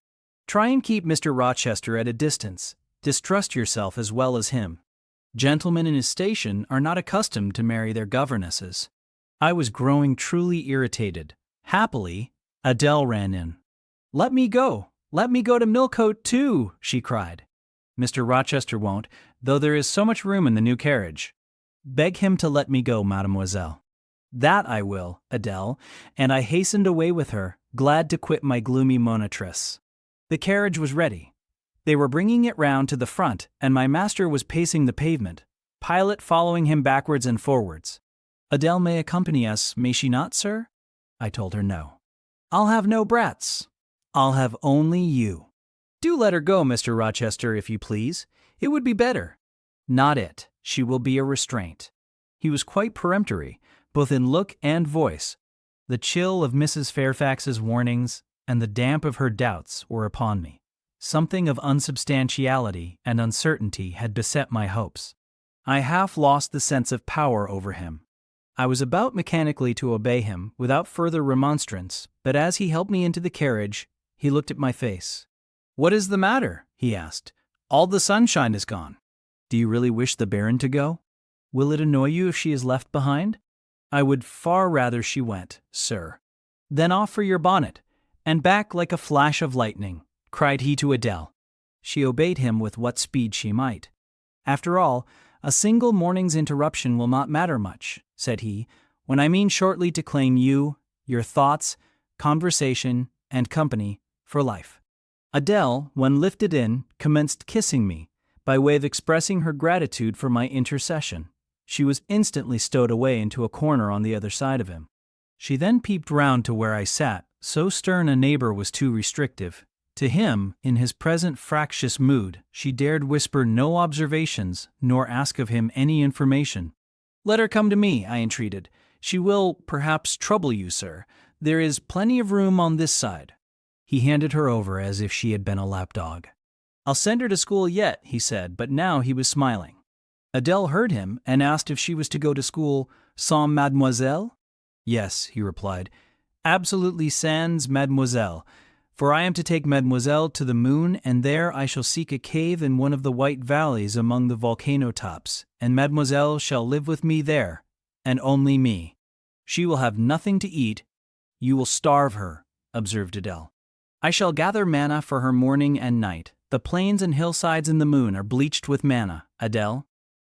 Try and keep Mr. Rochester at a distance. Distrust yourself as well as him. Gentlemen in his station are not accustomed to marry their governesses." I was growing truly irritated. Happily, Adele ran in. "Let me go! Let me go to Millcote too!" she cried. "Mr. Rochester won't, though there is so much room in the new carriage." "Beg him to let me go, mademoiselle." "That I will, Adele," and I hastened away with her, glad to quit my gloomy monitress. The carriage was ready. They were bringing it round to the front, and my master was pacing the pavement, Pilot following him backwards and forwards. "Adele may accompany us, may she not, sir?" I told her no. "I'll have no brats. I'll have only you. Do let her go, Mr. Rochester, if you please. It would be better." "Not it. She will be a restraint." He was quite peremptory, both in look and voice. The chill of Mrs. Fairfax's warnings and the damp of her doubts were upon me. Something of unsubstantiality and uncertainty had beset my hopes. I half lost the sense of power over him. I was about mechanically to obey him without further remonstrance, but as he helped me into the carriage, he looked at my face. "What is the matter?" he asked. "All the sunshine is gone. Do you really wish the Baron to go? Will it annoy you if she is left behind?" "I would far rather she went, sir." "Then off for your bonnet, and back like a flash of lightning," cried he to Adele. She obeyed him with what speed she might. After all, a single morning's interruption will not matter much, said he, when I mean shortly to claim you, your thoughts, conversation, and company for life. Adele, when lifted in, commenced kissing me, by way of expressing her gratitude for my intercession. She was instantly stowed away into a corner on the other side of him. She then peeped round to where I sat, so stern a neighbor was too restrictive. To him, in his present fractious mood, she dared whisper no observations, nor ask of him any information. Let her come to me, I entreated. She will, perhaps, trouble you, sir. There is plenty of room on this side. He handed her over as if she had been a lapdog. I'll send her to school yet, he said, but now he was smiling. Adele heard him and asked if she was to go to school sans mademoiselle? Yes, he replied, absolutely sans mademoiselle, for I am to take mademoiselle to the moon, and there I shall seek a cave in one of the white valleys among the volcano tops, and mademoiselle shall live with me there, and only me. She will have nothing to eat. You will starve her, observed Adele. I shall gather manna for her morning and night. The plains and hillsides in the moon are bleached with manna, Adele.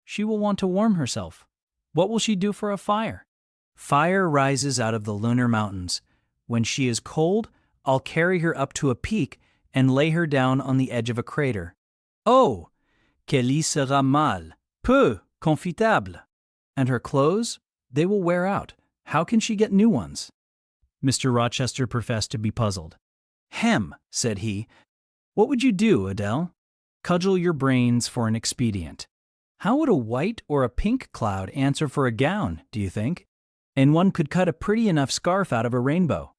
She will want to warm herself. What will she do for a fire? Fire rises out of the lunar mountains. When she is cold, I'll carry her up to a peak and lay her down on the edge of a crater. Oh, qu'elle y sera mal, peu confortable. And her clothes? They will wear out. How can she get new ones? Mr. Rochester professed to be puzzled. Hem, said he. What would you do, Adele? Cudgel your brains for an expedient. How would a white or a pink cloud answer for a gown, do you think? And one could cut a pretty enough scarf out of a rainbow.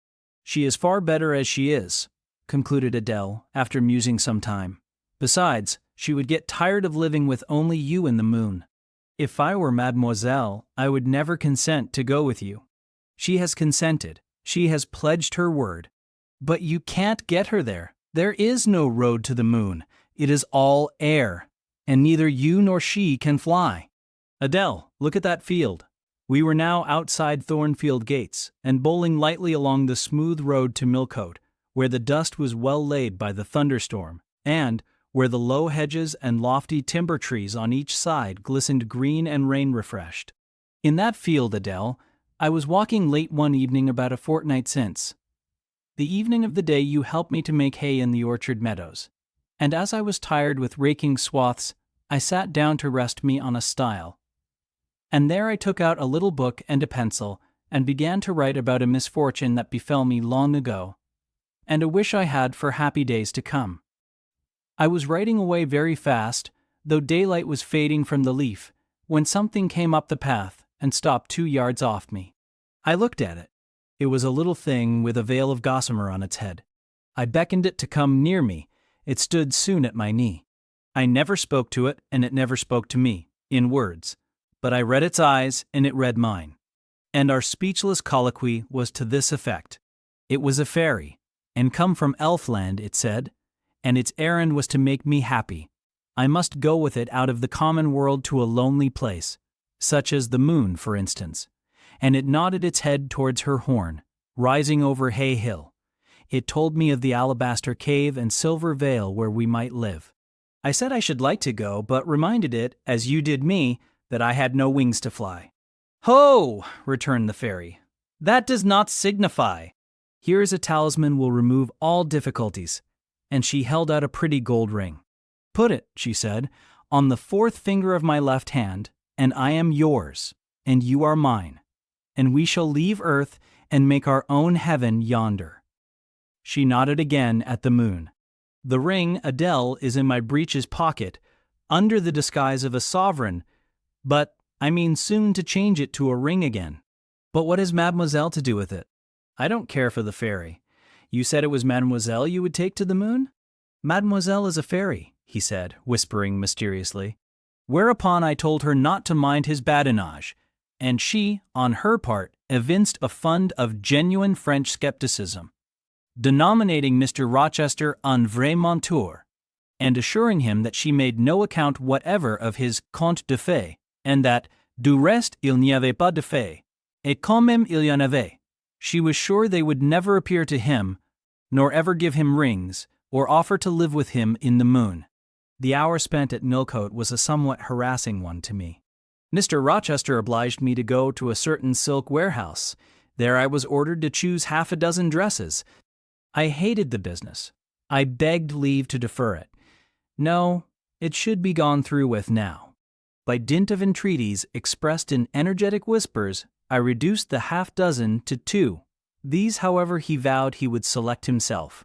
She is far better as she is, concluded Adele, after musing some time. Besides, she would get tired of living with only you in the moon. If I were mademoiselle, I would never consent to go with you. She has consented. She has pledged her word. But you can't get her there. There is no road to the moon. It is all air, and neither you nor she can fly. Adele, look at that field. We were now outside Thornfield gates, and bowling lightly along the smooth road to Millcote, where the dust was well laid by the thunderstorm, and where the low hedges and lofty timber trees on each side glistened green and rain-refreshed. In that field, Adele, I was walking late one evening about a fortnight since. The evening of the day you helped me to make hay in the orchard meadows, and as I was tired with raking swaths, I sat down to rest me on a stile. And there I took out a little book and a pencil, and began to write about a misfortune that befell me long ago, and a wish I had for happy days to come. I was writing away very fast, though daylight was fading from the leaf, when something came up the path and stopped 2 yards off me. I looked at it. It was a little thing with a veil of gossamer on its head. I beckoned it to come near me. It stood soon at my knee. I never spoke to it, and it never spoke to me, in words, but I read its eyes, and it read mine. And our speechless colloquy was to this effect. It was a fairy, and come from Elfland, it said, and its errand was to make me happy. I must go with it out of the common world to a lonely place, such as the moon, for instance. And it nodded its head towards her horn, rising over Hay Hill. It told me of the alabaster cave and silver vale where we might live. I said I should like to go, but reminded it, as you did me, that I had no wings to fly. Ho! returned the fairy. That does not signify. Here is a talisman will remove all difficulties. And she held out a pretty gold ring. Put it, she said, on the 4th finger of my left hand, and I am yours, and you are mine, and we shall leave earth and make our own heaven yonder. She nodded again at the moon. The ring, Adele, is in my breeches pocket, under the disguise of a sovereign, but I mean soon to change it to a ring again. But what has mademoiselle to do with it? I don't care for the fairy. You said it was mademoiselle you would take to the moon? Mademoiselle is a fairy, he said, whispering mysteriously. Whereupon I told her not to mind his badinage, and she, on her part, evinced a fund of genuine French skepticism, denominating Mr. Rochester un vrai menteur, and assuring him that she made no account whatever of his conte de fées, and that, du reste, il n'y avait pas de fées, et quand même il y en avait. She was sure they would never appear to him, nor ever give him rings, or offer to live with him in the moon. The hour spent at Millcote was a somewhat harassing one to me. Mr. Rochester obliged me to go to a certain silk warehouse. There I was ordered to choose half a dozen dresses. I hated the business. I begged leave to defer it. No, it should be gone through with now. By dint of entreaties expressed in energetic whispers, I reduced the half dozen to 2. These, however, he vowed he would select himself.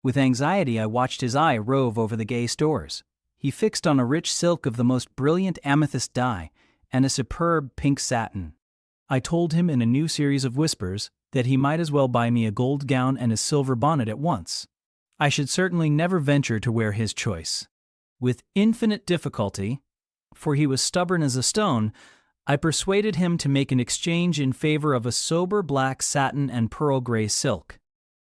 With anxiety I watched his eye rove over the gay stores. He fixed on a rich silk of the most brilliant amethyst dye and a superb pink satin. I told him in a new series of whispers that he might as well buy me a gold gown and a silver bonnet at once. I should certainly never venture to wear his choice. With infinite difficulty, for he was stubborn as a stone, I persuaded him to make an exchange in favor of a sober black satin and pearl gray silk.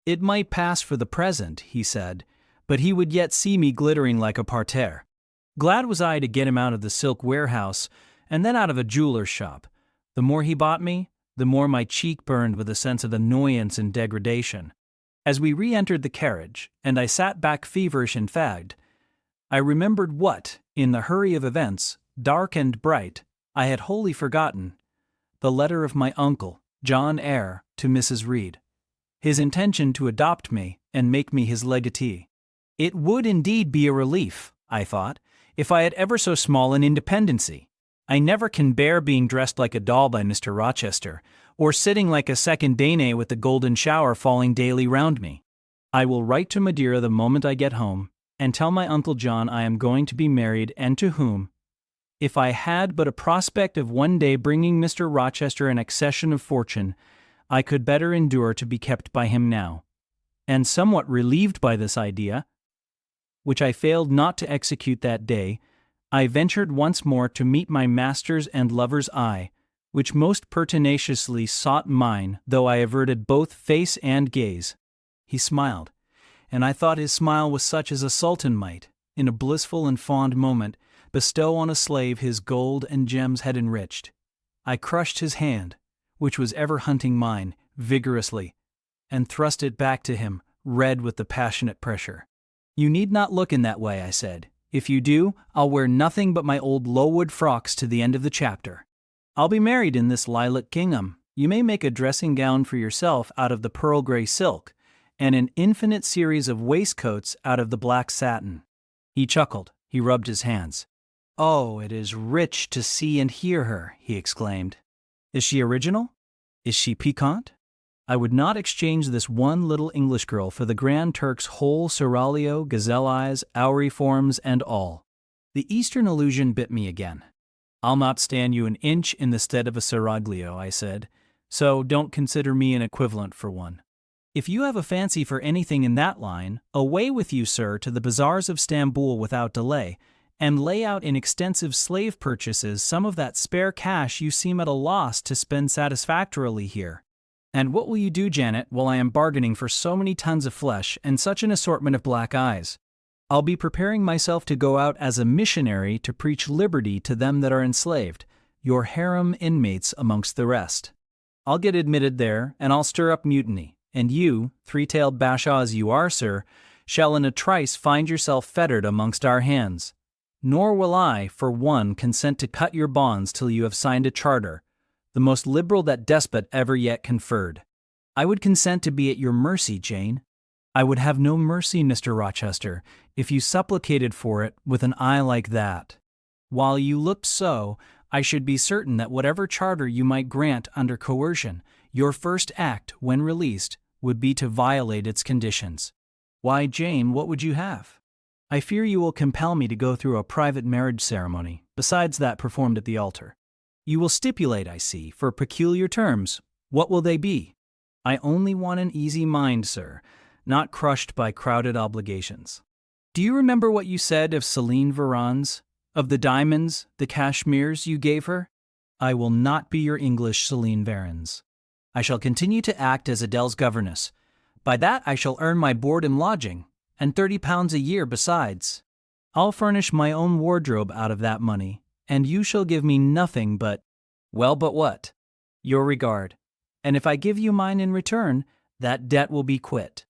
It might pass for the present, he said, but he would yet see me glittering like a parterre. Glad was I to get him out of the silk warehouse and then out of a jeweler's shop. The more he bought me, the more my cheek burned with a sense of annoyance and degradation. As we re-entered the carriage, and I sat back feverish and fagged, I remembered what, in the hurry of events, dark and bright, I had wholly forgotten: the letter of my uncle, John Eyre, to Mrs. Reed. His intention to adopt me and make me his legatee. It would indeed be a relief, I thought, if I had ever so small an independency. I never can bear being dressed like a doll by Mr. Rochester, or sitting like a second Danae with the golden shower falling daily round me. I will write to Madeira the moment I get home, and tell my Uncle John I am going to be married, and to whom. If I had but a prospect of one day bringing Mr. Rochester an accession of fortune, I could better endure to be kept by him now. And somewhat relieved by this idea, which I failed not to execute that day, I ventured once more to meet my master's and lover's eye, which most pertinaciously sought mine, though I averted both face and gaze. He smiled, and I thought his smile was such as a sultan might, in a blissful and fond moment, bestow on a slave his gold and gems had enriched. I crushed his hand, which was ever hunting mine, vigorously, and thrust it back to him, red with the passionate pressure. "You need not look in that way," I said. "If you do, I'll wear nothing but my old Lowood frocks to the end of the chapter. I'll be married in this lilac gingham. You may make a dressing gown for yourself out of the pearl gray silk, and an infinite series of waistcoats out of the black satin." He chuckled. He rubbed his hands. "Oh, it is rich to see and hear her," he exclaimed. "Is she original? Is she piquant? I would not exchange this one little English girl for the Grand Turk's whole seraglio, gazelle eyes, auriforms, and all." The Eastern allusion bit me again. "I'll not stand you an inch in the stead of a seraglio," I said, "so don't consider me an equivalent for one. If you have a fancy for anything in that line, away with you, sir, to the bazaars of Stamboul without delay, and lay out in extensive slave purchases some of that spare cash you seem at a loss to spend satisfactorily here. And what will you do, Janet, while I am bargaining for so many tons of flesh and such an assortment of black eyes? I'll be preparing myself to go out as a missionary to preach liberty to them that are enslaved, your harem inmates amongst the rest. I'll get admitted there, and I'll stir up mutiny, and you, three-tailed bashaw as you are, sir, shall in a trice find yourself fettered amongst our hands. Nor will I, for one, consent to cut your bonds till you have signed a charter, the most liberal that despot ever yet conferred. I would consent to be at your mercy, Jane. I would have no mercy, Mr. Rochester, if you supplicated for it with an eye like that. While you looked so, I should be certain that whatever charter you might grant under coercion, your first act, when released, would be to violate its conditions. Why, Jane, what would you have? I fear you will compel me to go through a private marriage ceremony, besides that performed at the altar. You will stipulate, I see, for peculiar terms. What will they be? I only want an easy mind, sir, not crushed by crowded obligations. Do you remember what you said of Celine Varens, of the diamonds, the cashmeres you gave her? I will not be your English Celine Varens. I shall continue to act as Adele's governess. By that I shall earn my board and lodging, and £30 a year besides. I'll furnish my own wardrobe out of that money, and you shall give me nothing but— well, but what? Your regard. And if I give you mine in return, that debt will be quit.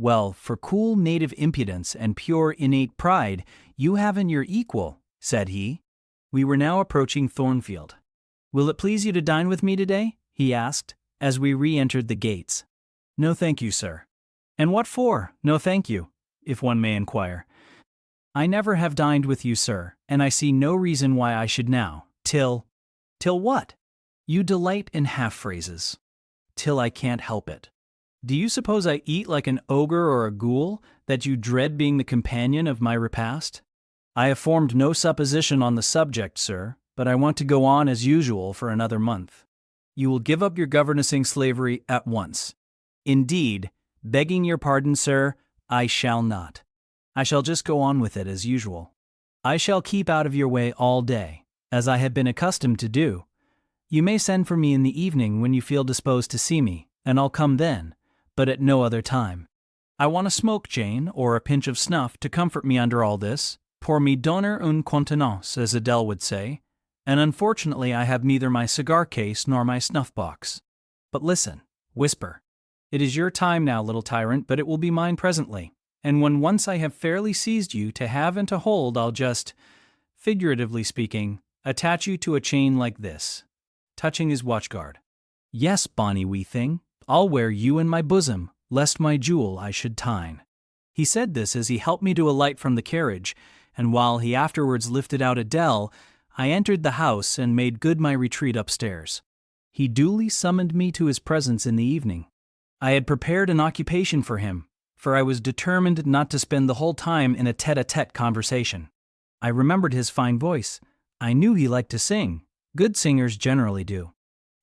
Well, for cool native impudence and pure innate pride, you haven't your equal, said he. We were now approaching Thornfield. Will it please you to dine with me today? He asked, as we re-entered the gates. No thank you, sir. And what for? No thank you, if one may inquire. I never have dined with you, sir, and I see no reason why I should now, till what? You delight in half-phrases. Till I can't help it. Do you suppose I eat like an ogre or a ghoul, that you dread being the companion of my repast? I have formed no supposition on the subject, sir, but I want to go on as usual for another month. You will give up your governessing slavery at once. Indeed, begging your pardon, sir, I shall not. I shall just go on with it as usual. I shall keep out of your way all day, as I have been accustomed to do. You may send for me in the evening when you feel disposed to see me, and I'll come then, but at no other time. I want a smoke, Jane, or a pinch of snuff to comfort me under all this, pour me donner une contenance, as Adele would say, and unfortunately I have neither my cigar case nor my snuff box. But listen, whisper. It is your time now, little tyrant, but it will be mine presently, and when once I have fairly seized you to have and to hold, I'll just, figuratively speaking, attach you to a chain like this, touching his watchguard. Yes, bonny wee thing, I'll wear you in my bosom, lest my jewel I should tine. He said this as he helped me to alight from the carriage, and while he afterwards lifted out Adele, I entered the house and made good my retreat upstairs. He duly summoned me to his presence in the evening. I had prepared an occupation for him, for I was determined not to spend the whole time in a tête-à-tête conversation. I remembered his fine voice. I knew he liked to sing. Good singers generally do.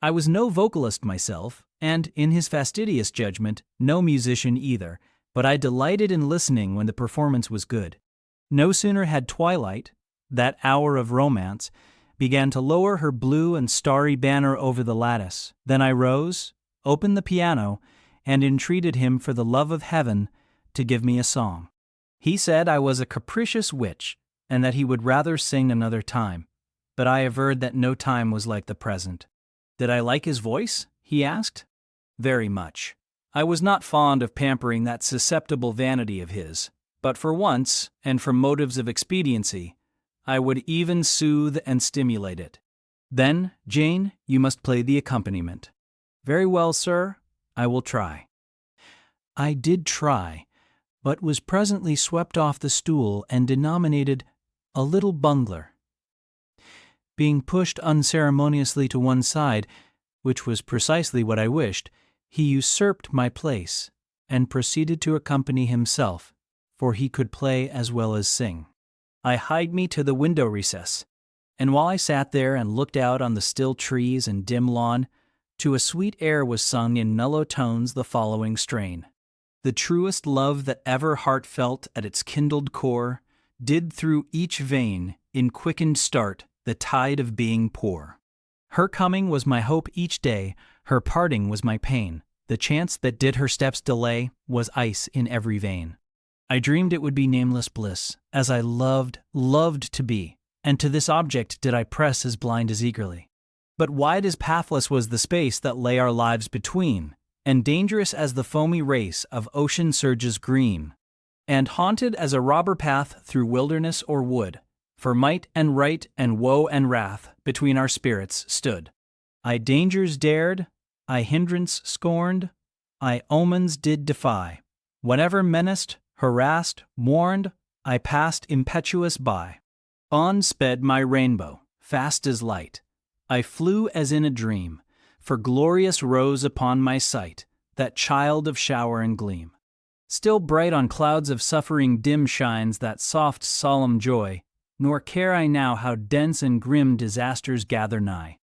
I was no vocalist myself, and, in his fastidious judgment, no musician either, but I delighted in listening when the performance was good. No sooner had twilight, that hour of romance, began to lower her blue and starry banner over the lattice, than I rose, opened the piano, and entreated him for the love of heaven to give me a song. He said I was a capricious witch, and that he would rather sing another time, but I averred that no time was like the present. Did I like his voice? He asked. Very much. I was not fond of pampering that susceptible vanity of his, but for once, and from motives of expediency, I would even soothe and stimulate it. Then, Jane, you must play the accompaniment. Very well, sir, I will try. I did try, but was presently swept off the stool and denominated a little bungler. Being pushed unceremoniously to one side, which was precisely what I wished, he usurped my place, and proceeded to accompany himself, for he could play as well as sing. I hied me to the window recess, and while I sat there and looked out on the still trees and dim lawn, to a sweet air was sung in mellow tones the following strain. The truest love that ever heart felt at its kindled core did through each vein, in quickened start, the tide of being pour. Her coming was my hope each day, her parting was my pain. The chance that did her steps delay was ice in every vein. I dreamed it would be nameless bliss, as I loved to be, and to this object did I press as blind as eagerly. But wide as pathless was the space that lay our lives between, and dangerous as the foamy race of ocean surges green, and haunted as a robber path through wilderness or wood, for might and right and woe and wrath between our spirits stood. I dangers dared, I hindrance scorned, I omens did defy. Whatever menaced, harassed, warned, I passed impetuous by. On sped my rainbow, fast as light. I flew as in a dream, for glorious rose upon my sight, that child of shower and gleam. Still bright on clouds of suffering dim shines that soft solemn joy, nor care I now how dense and grim disasters gather nigh.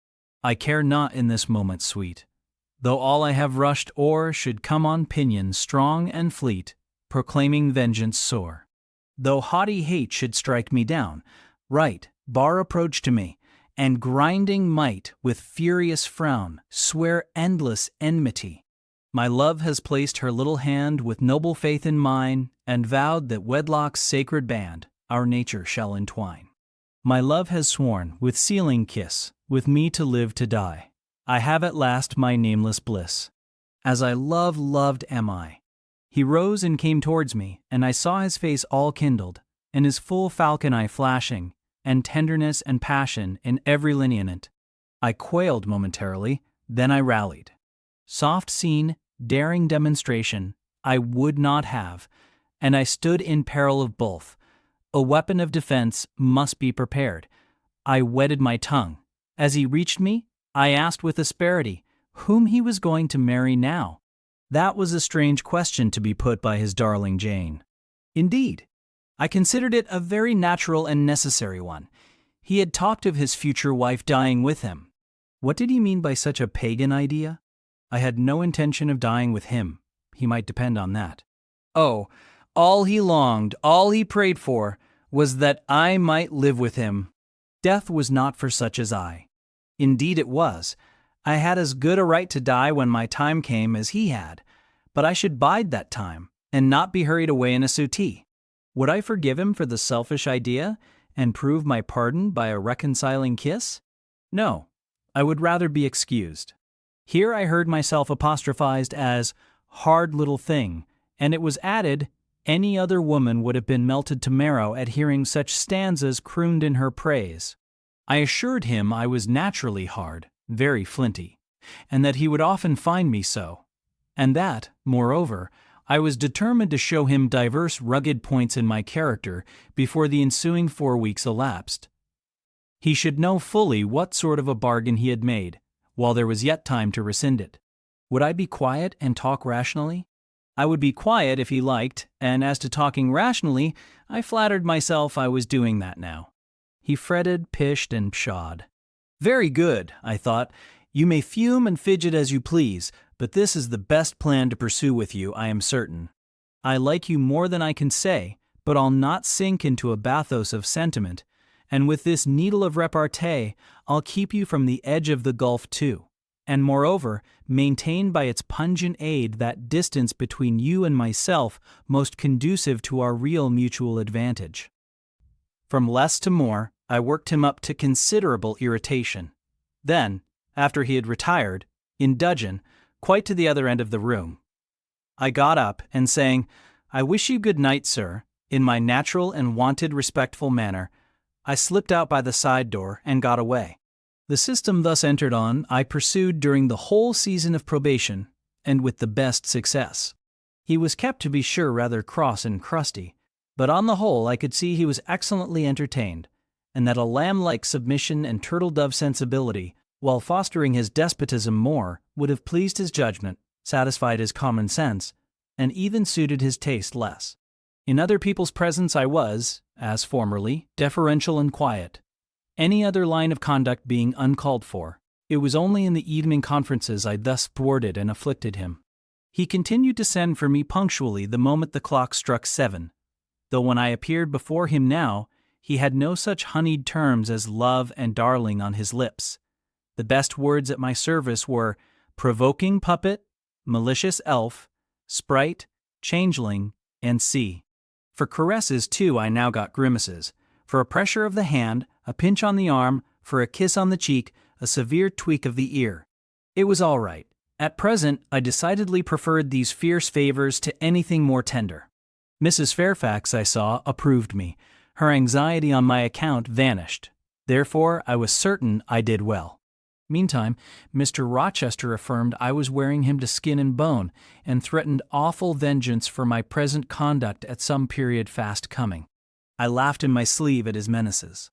I care not in this moment sweet, though all I have rushed o'er should come on pinions strong and fleet, proclaiming vengeance sore. Though haughty hate should strike me down, right bar approach to me, and grinding might with furious frown swear endless enmity. My love has placed her little hand with noble faith in mine, and vowed that wedlock's sacred band our nature shall entwine. My love has sworn, with sealing kiss, with me to live to die. I have at last my nameless bliss. As I loved am I. He rose and came towards me, and I saw his face all kindled, and his full falcon eye flashing, and tenderness and passion in every lineament. I quailed momentarily, then I rallied. Soft scene, daring demonstration, I would not have, and I stood in peril of both. A weapon of defense must be prepared. I wetted my tongue. As he reached me, I asked with asperity whom he was going to marry now. That was a strange question to be put by his darling Jane. Indeed, I considered it a very natural and necessary one. He had talked of his future wife dying with him. What did he mean by such a pagan idea? I had no intention of dying with him. He might depend on that. Oh, all he longed, all he prayed for, was that I might live with him. Death was not for such as I. Indeed it was. I had as good a right to die when my time came as he had, but I should bide that time, and not be hurried away in a suttee. Would I forgive him for the selfish idea, and prove my pardon by a reconciling kiss? No, I would rather be excused. Here I heard myself apostrophized as hard little thing, and it was added, any other woman would have been melted to marrow at hearing such stanzas crooned in her praise. I assured him I was naturally hard, very flinty, and that he would often find me so, and that, moreover, I was determined to show him diverse rugged points in my character before the ensuing 4 weeks elapsed. He should know fully what sort of a bargain he had made, while there was yet time to rescind it. Would I be quiet and talk rationally? I would be quiet if he liked, and as to talking rationally, I flattered myself I was doing that now. He fretted, pished, and pshawed. Very good, I thought. You may fume and fidget as you please, but this is the best plan to pursue with you, I am certain. I like you more than I can say, but I'll not sink into a bathos of sentiment, and with this needle of repartee, I'll keep you from the edge of the gulf too, and moreover, maintain by its pungent aid that distance between you and myself most conducive to our real mutual advantage. From less to more, I worked him up to considerable irritation. Then, after he had retired, in dudgeon, quite to the other end of the room, I got up and saying, I wish you good night, sir, in my natural and wonted respectful manner, I slipped out by the side door and got away. The system thus entered on I pursued during the whole season of probation, and with the best success. He was kept, to be sure, rather cross and crusty, but on the whole I could see he was excellently entertained, and that a lamb-like submission and turtle-dove sensibility, while fostering his despotism more, would have pleased his judgment, satisfied his common sense, and even suited his taste less. In other people's presence I was, as formerly, deferential and quiet. Any other line of conduct being uncalled for, it was only in the evening conferences I thus thwarted and afflicted him. He continued to send for me punctually the moment the clock struck 7, though when I appeared before him now, he had no such honeyed terms as love and darling on his lips. The best words at my service were provoking puppet, malicious elf, sprite, changeling, and sea. For caresses, too, I now got grimaces. For a pressure of the hand, a pinch on the arm, for a kiss on the cheek, a severe tweak of the ear. It was all right. At present, I decidedly preferred these fierce favors to anything more tender. Mrs. Fairfax, I saw, approved me. Her anxiety on my account vanished. Therefore, I was certain I did well. Meantime, Mr. Rochester affirmed I was wearing him to skin and bone, and threatened awful vengeance for my present conduct at some period fast coming. I laughed in my sleeve at his menaces.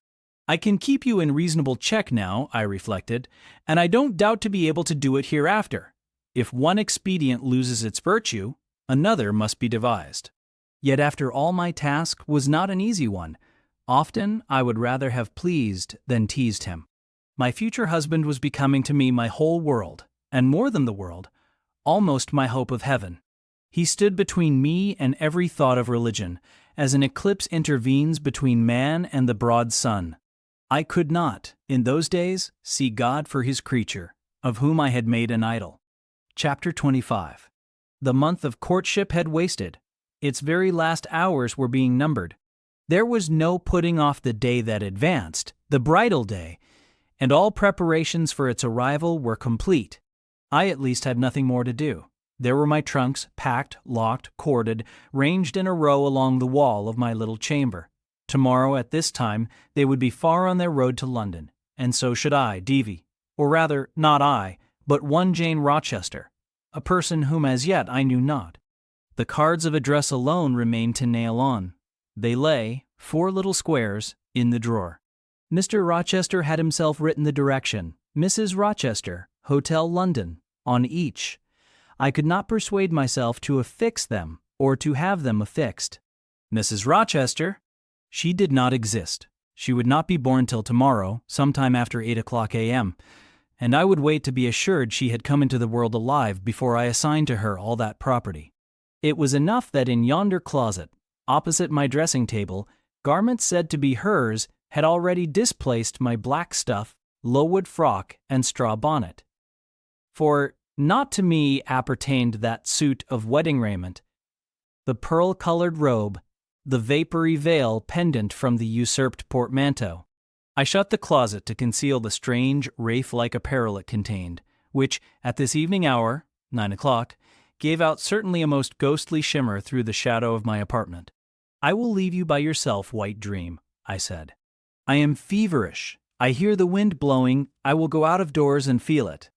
I can keep you in reasonable check now, I reflected, and I don't doubt to be able to do it hereafter. If one expedient loses its virtue, another must be devised. Yet after all, my task was not an easy one. Often I would rather have pleased than teased him. My future husband was becoming to me my whole world, and more than the world, almost my hope of heaven. He stood between me and every thought of religion, as an eclipse intervenes between man and the broad sun. I could not, in those days, see God for his creature, of whom I had made an idol. Chapter 25. The month of courtship had wasted. Its very last hours were being numbered. There was no putting off the day that advanced, the bridal day, and all preparations for its arrival were complete. I at least had nothing more to do. There were my trunks, packed, locked, corded, ranged in a row along the wall of my little chamber. Tomorrow at this time they would be far on their road to London, and so should I, Davy. Or rather, not I, but one Jane Rochester, a person whom as yet I knew not. The cards of address alone remained to nail on. They lay, 4 little squares, in the drawer. Mr. Rochester had himself written the direction, Mrs. Rochester, Hotel London, on each. I could not persuade myself to affix them or to have them affixed. Mrs. Rochester? She did not exist. She would not be born till tomorrow, sometime after 8:00 a.m., and I would wait to be assured she had come into the world alive before I assigned to her all that property. It was enough that in yonder closet, opposite my dressing table, garments said to be hers had already displaced my black stuff, low-wood frock, and straw bonnet. For not to me appertained that suit of wedding raiment, the pearl-colored robe, the vapory veil pendant from the usurped portmanteau. I shut the closet to conceal the strange, wraith-like apparel it contained, which, at this evening hour, 9:00, gave out certainly a most ghostly shimmer through the shadow of my apartment. "I will leave you by yourself, White Dream," I said. "I am feverish. I hear the wind blowing. I will go out of doors and feel it."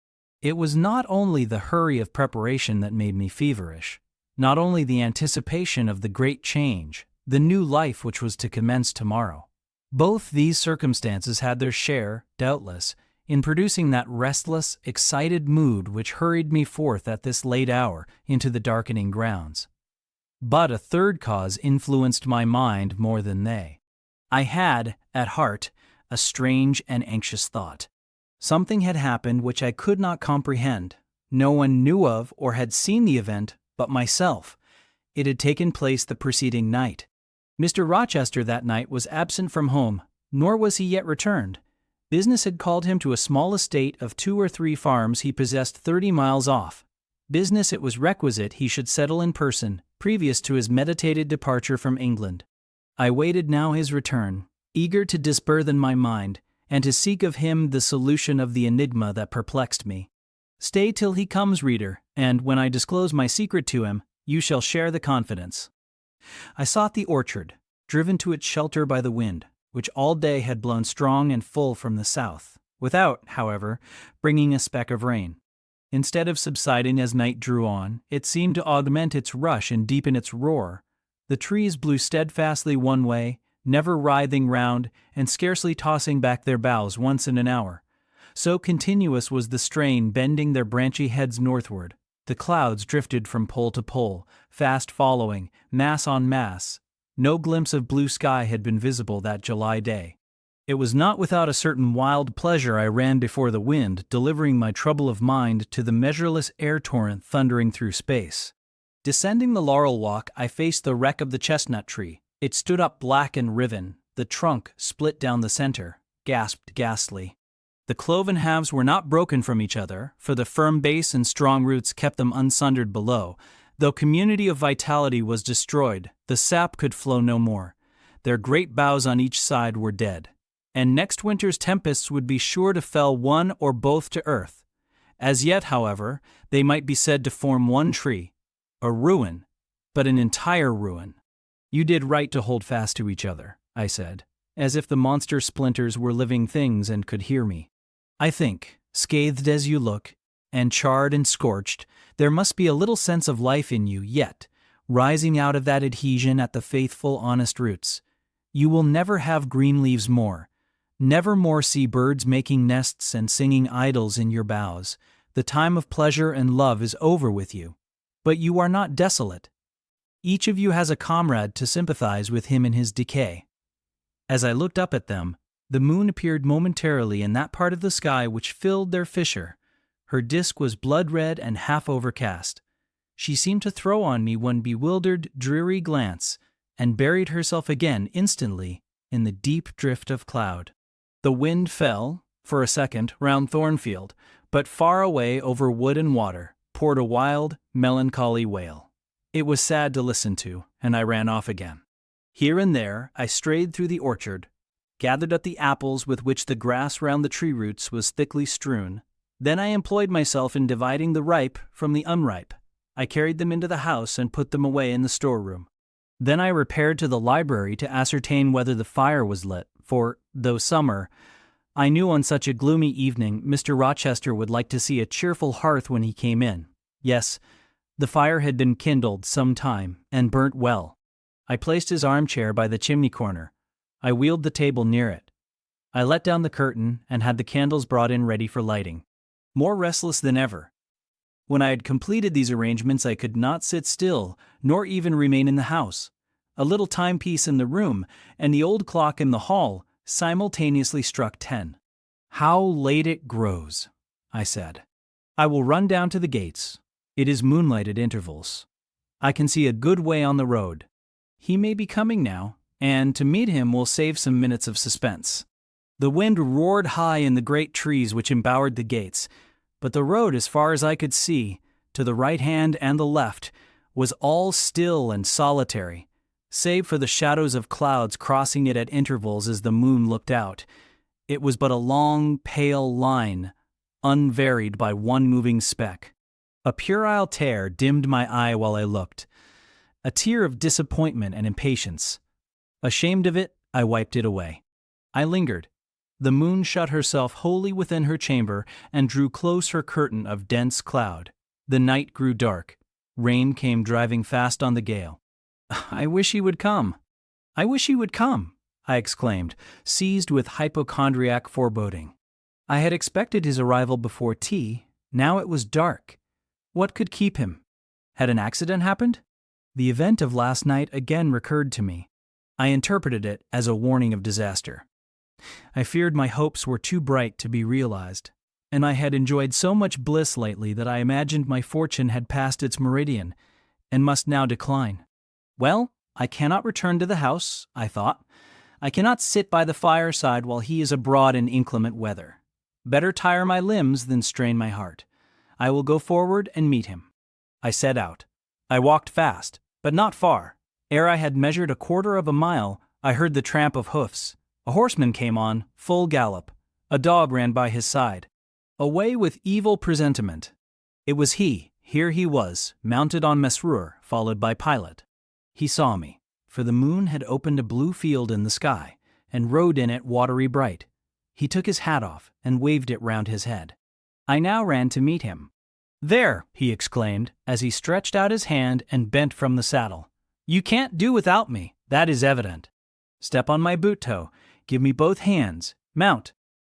It was not only the hurry of preparation that made me feverish, not only the anticipation of the great change, the new life which was to commence tomorrow. Both these circumstances had their share, doubtless, in producing that restless, excited mood which hurried me forth at this late hour into the darkening grounds. But a third cause influenced my mind more than they. I had, at heart, a strange and anxious thought. Something had happened which I could not comprehend. No one knew of or had seen the event but myself. It had taken place the preceding night. Mr. Rochester that night was absent from home, nor was he yet returned. Business had called him to a small estate of 2 or 3 farms he possessed 30 miles off. Business it was requisite he should settle in person, previous to his meditated departure from England. I waited now his return, eager to disburthen my mind, and to seek of him the solution of the enigma that perplexed me. Stay till he comes, reader, and when I disclose my secret to him, you shall share the confidence. I sought the orchard, driven to its shelter by the wind, which all day had blown strong and full from the south, without, however, bringing a speck of rain. Instead of subsiding as night drew on, it seemed to augment its rush and deepen its roar. The trees blew steadfastly one way, never writhing round, and scarcely tossing back their boughs once in an hour. So continuous was the strain bending their branchy heads northward. The clouds drifted from pole to pole, fast following, mass on mass. No glimpse of blue sky had been visible that July day. It was not without a certain wild pleasure I ran before the wind, delivering my trouble of mind to the measureless air torrent thundering through space. Descending the laurel walk, I faced the wreck of the chestnut tree. It stood up black and riven, the trunk split down the center, gasped ghastly. The cloven halves were not broken from each other, for the firm base and strong roots kept them unsundered below. Though community of vitality was destroyed, the sap could flow no more. Their great boughs on each side were dead, and next winter's tempests would be sure to fell one or both to earth. As yet, however, they might be said to form one tree, a ruin, but an entire ruin. "You did right to hold fast to each other," I said, as if the monster splinters were living things and could hear me. "I think, scathed as you look, and charred and scorched, there must be a little sense of life in you yet, rising out of that adhesion at the faithful, honest roots. You will never have green leaves more, never more see birds making nests and singing idyls in your boughs. The time of pleasure and love is over with you. But you are not desolate. Each of you has a comrade to sympathize with him in his decay." As I looked up at them, the moon appeared momentarily in that part of the sky which filled their fissure. Her disk was blood-red and half overcast. She seemed to throw on me one bewildered, dreary glance, and buried herself again instantly in the deep drift of cloud. The wind fell, for a second, round Thornfield, but far away over wood and water poured a wild, melancholy wail. It was sad to listen to, and I ran off again. Here and there I strayed through the orchard, gathered up the apples with which the grass round the tree roots was thickly strewn. Then I employed myself in dividing the ripe from the unripe. I carried them into the house and put them away in the storeroom. Then I repaired to the library to ascertain whether the fire was lit, for, though summer, I knew on such a gloomy evening Mr. Rochester would like to see a cheerful hearth when he came in. Yes, the fire had been kindled some time and burnt well. I placed his armchair by the chimney corner. I wheeled the table near it. I let down the curtain and had the candles brought in ready for lighting. More restless than ever. When I had completed these arrangements, I could not sit still, nor even remain in the house. A little timepiece in the room and the old clock in the hall simultaneously struck 10. "How late it grows," I said. "I will run down to the gates. It is moonlight at intervals. I can see a good way on the road. He may be coming now, and to meet him will save some minutes of suspense." The wind roared high in the great trees which embowered the gates, but the road, as far as I could see, to the right hand and the left, was all still and solitary, save for the shadows of clouds crossing it at intervals as the moon looked out. It was but a long, pale line, unvaried by one moving speck. A puerile tear dimmed my eye while I looked, a tear of disappointment and impatience. Ashamed of it, I wiped it away. I lingered. The moon shut herself wholly within her chamber and drew close her curtain of dense cloud. The night grew dark. Rain came driving fast on the gale. "I wish he would come. I wish he would come," I exclaimed, seized with hypochondriac foreboding. I had expected his arrival before tea. Now it was dark. What could keep him? Had an accident happened? The event of last night again recurred to me. I interpreted it as a warning of disaster. I feared my hopes were too bright to be realized, and I had enjoyed so much bliss lately that I imagined my fortune had passed its meridian and must now decline. Well, I cannot return to the house, I thought. I cannot sit by the fireside while he is abroad in inclement weather. Better tire my limbs than strain my heart. I will go forward and meet him. I set out. I walked fast, but not far. Ere I had measured a quarter of a mile, I heard the tramp of hoofs. A horseman came on, full gallop. A dog ran by his side. Away with evil presentiment. It was he. Here he was, mounted on Mesrour, followed by Pilot. He saw me, for the moon had opened a blue field in the sky, and rode in it watery bright. He took his hat off and waved it round his head. I now ran to meet him. "There," he exclaimed, as he stretched out his hand and bent from the saddle. "You can't do without me, that is evident. Step on my boot toe. Give me both hands. Mount."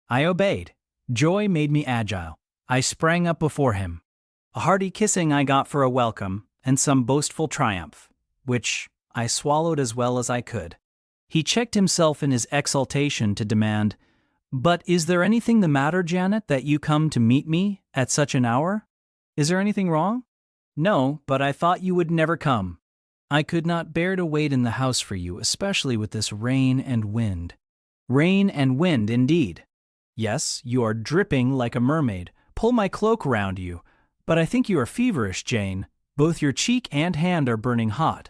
I obeyed. Joy made me agile. I sprang up before him. A hearty kissing I got for a welcome, and some boastful triumph, which I swallowed as well as I could. He checked himself in his exultation to demand, "But is there anything the matter, Janet, that you come to meet me at such an hour? Is there anything wrong?" "No, but I thought you would never come. I could not bear to wait in the house for you, especially with this rain and wind." "Rain and wind, indeed." "Yes, you are dripping like a mermaid. Pull my cloak round you. But I think you are feverish, Jane. Both your cheek and hand are burning hot.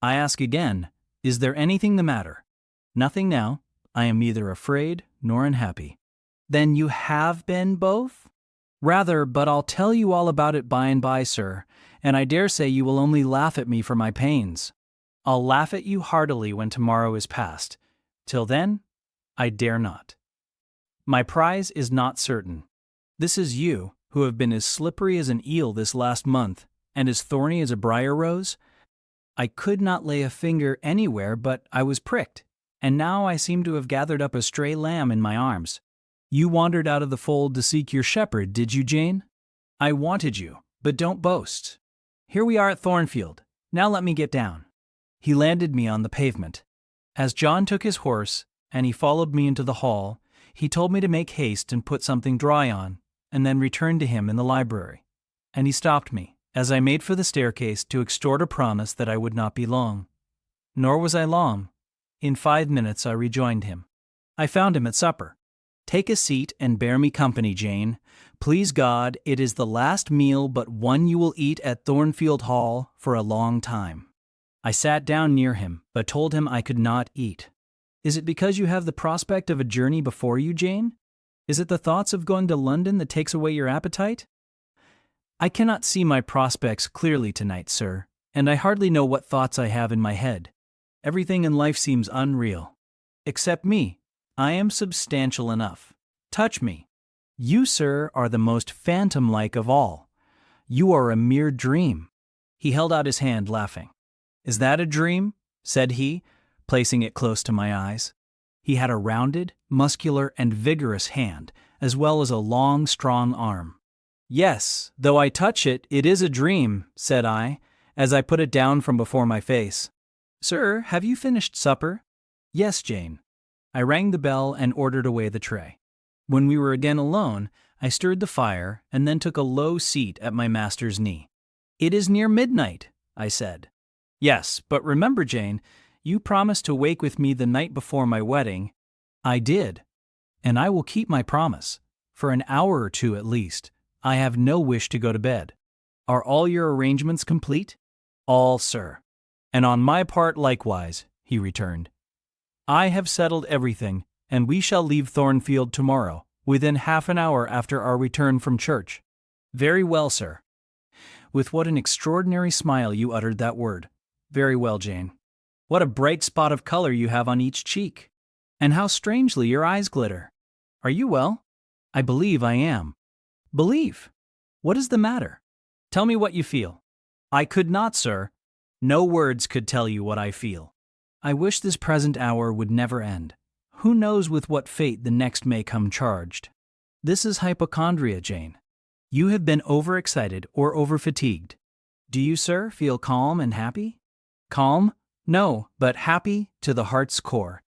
I ask again, is there anything the matter?" "Nothing now. I am neither afraid nor unhappy." "Then you have been both?" "Rather, but I'll tell you all about it by and by, sir, and I dare say you will only laugh at me for my pains." "I'll laugh at you heartily when tomorrow is past. Till then, I dare not. My prize is not certain. This is you, who have been as slippery as an eel this last month, and as thorny as a briar rose. I could not lay a finger anywhere but I was pricked, and now I seem to have gathered up a stray lamb in my arms. You wandered out of the fold to seek your shepherd, did you, Jane? I wanted you, but don't boast. Here we are at Thornfield. Now let me get down." He landed me on the pavement. As John took his horse, and he followed me into the hall, he told me to make haste and put something dry on, and then return to him in the library. And he stopped me, as I made for the staircase, to extort a promise that I would not be long. Nor was I long. In 5 minutes I rejoined him. I found him at supper. "Take a seat and bear me company, Jane. Please God, it is the last meal but one you will eat at Thornfield Hall for a long time." I sat down near him, but told him I could not eat. "Is it because you have the prospect of a journey before you, Jane? Is it the thoughts of going to London that takes away your appetite?" I cannot see my prospects clearly tonight, sir, and I hardly know what thoughts I have in my head. Everything in life seems unreal. Except me. I am substantial enough. Touch me. You, sir, are the most phantom-like of all. You are a mere dream. He held out his hand, laughing. Is that a dream? Said he, placing it close to my eyes. He had a rounded, muscular, and vigorous hand, as well as a long, strong arm. Yes, though I touch it, it is a dream, said I, as I put it down from before my face. Sir, have you finished supper? Yes, Jane. I rang the bell and ordered away the tray. When we were again alone, I stirred the fire and then took a low seat at my master's knee. It is near midnight, I said. Yes, but remember, Jane, you promised to wake with me the night before my wedding. I did, and I will keep my promise. For an hour or two at least. I have no wish to go to bed. Are all your arrangements complete? All, sir. And on my part likewise, he returned. I have settled everything, and we shall leave Thornfield tomorrow, within half an hour after our return from church. Very well, sir. With what an extraordinary smile you uttered that word. Very well, Jane. What a bright spot of color you have on each cheek. And how strangely your eyes glitter. Are you well? I believe I am. Believe? What is the matter? Tell me what you feel. I could not, sir. No words could tell you what I feel. I wish this present hour would never end. Who knows with what fate the next may come charged? This is hypochondria, Jane. You have been overexcited or overfatigued. Do you, sir, feel calm and happy? Calm? No, but happy to the heart's core.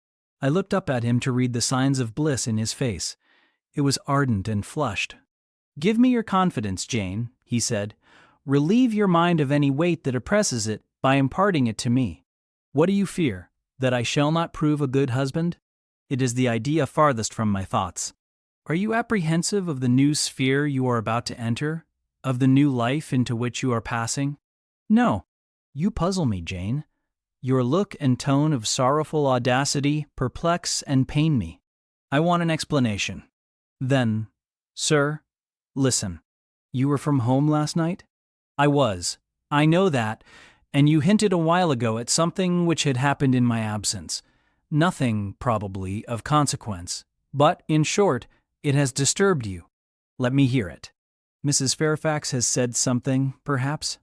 I looked up at him to read the signs of bliss in his face. It was ardent and flushed. Give me your confidence, Jane, he said. Relieve your mind of any weight that oppresses it by imparting it to me. What do you fear? That I shall not prove a good husband? It is the idea farthest from my thoughts. Are you apprehensive of the new sphere you are about to enter? Of the new life into which you are passing? No. You puzzle me, Jane. Your look and tone of sorrowful audacity perplex and pain me. I want an explanation. Then, sir, listen. You were from home last night? I was. I know that, and you hinted a while ago at something which had happened in my absence. Nothing, probably, of consequence. But, in short, it has disturbed you. Let me hear it. Mrs. Fairfax has said something, perhaps?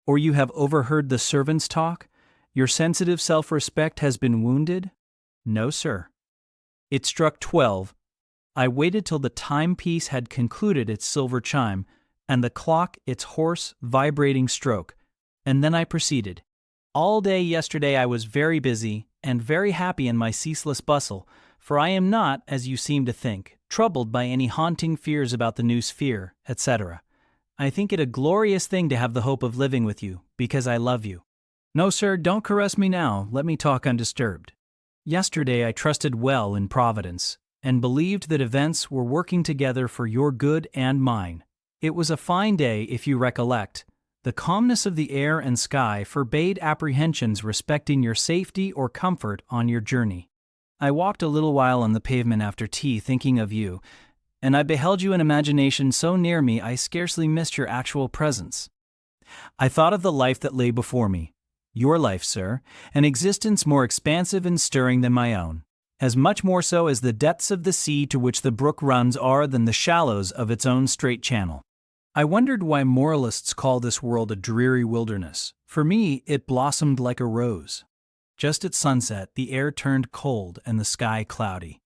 Or you have overheard the servants' talk? Your sensitive self-respect has been wounded? No, sir. It struck 12. I waited till the timepiece had concluded its silver chime, and the clock its hoarse, vibrating stroke, and then I proceeded. All day yesterday I was very busy, and very happy in my ceaseless bustle, for I am not, as you seem to think, troubled by any haunting fears about the new sphere, etc. I think it a glorious thing to have the hope of living with you, because I love you. No, sir, don't caress me now, let me talk undisturbed. Yesterday I trusted well in Providence, and believed that events were working together for your good and mine. It was a fine day, if you recollect. The calmness of the air and sky forbade apprehensions respecting your safety or comfort on your journey. I walked a little while on the pavement after tea thinking of you, and I beheld you in imagination so near me I scarcely missed your actual presence. I thought of the life that lay before me, your life, sir, an existence more expansive and stirring than my own, as much more so as the depths of the sea to which the brook runs are than the shallows of its own straight channel. I wondered why moralists call this world a dreary wilderness. For me, it blossomed like a rose. Just at sunset, the air turned cold and the sky cloudy.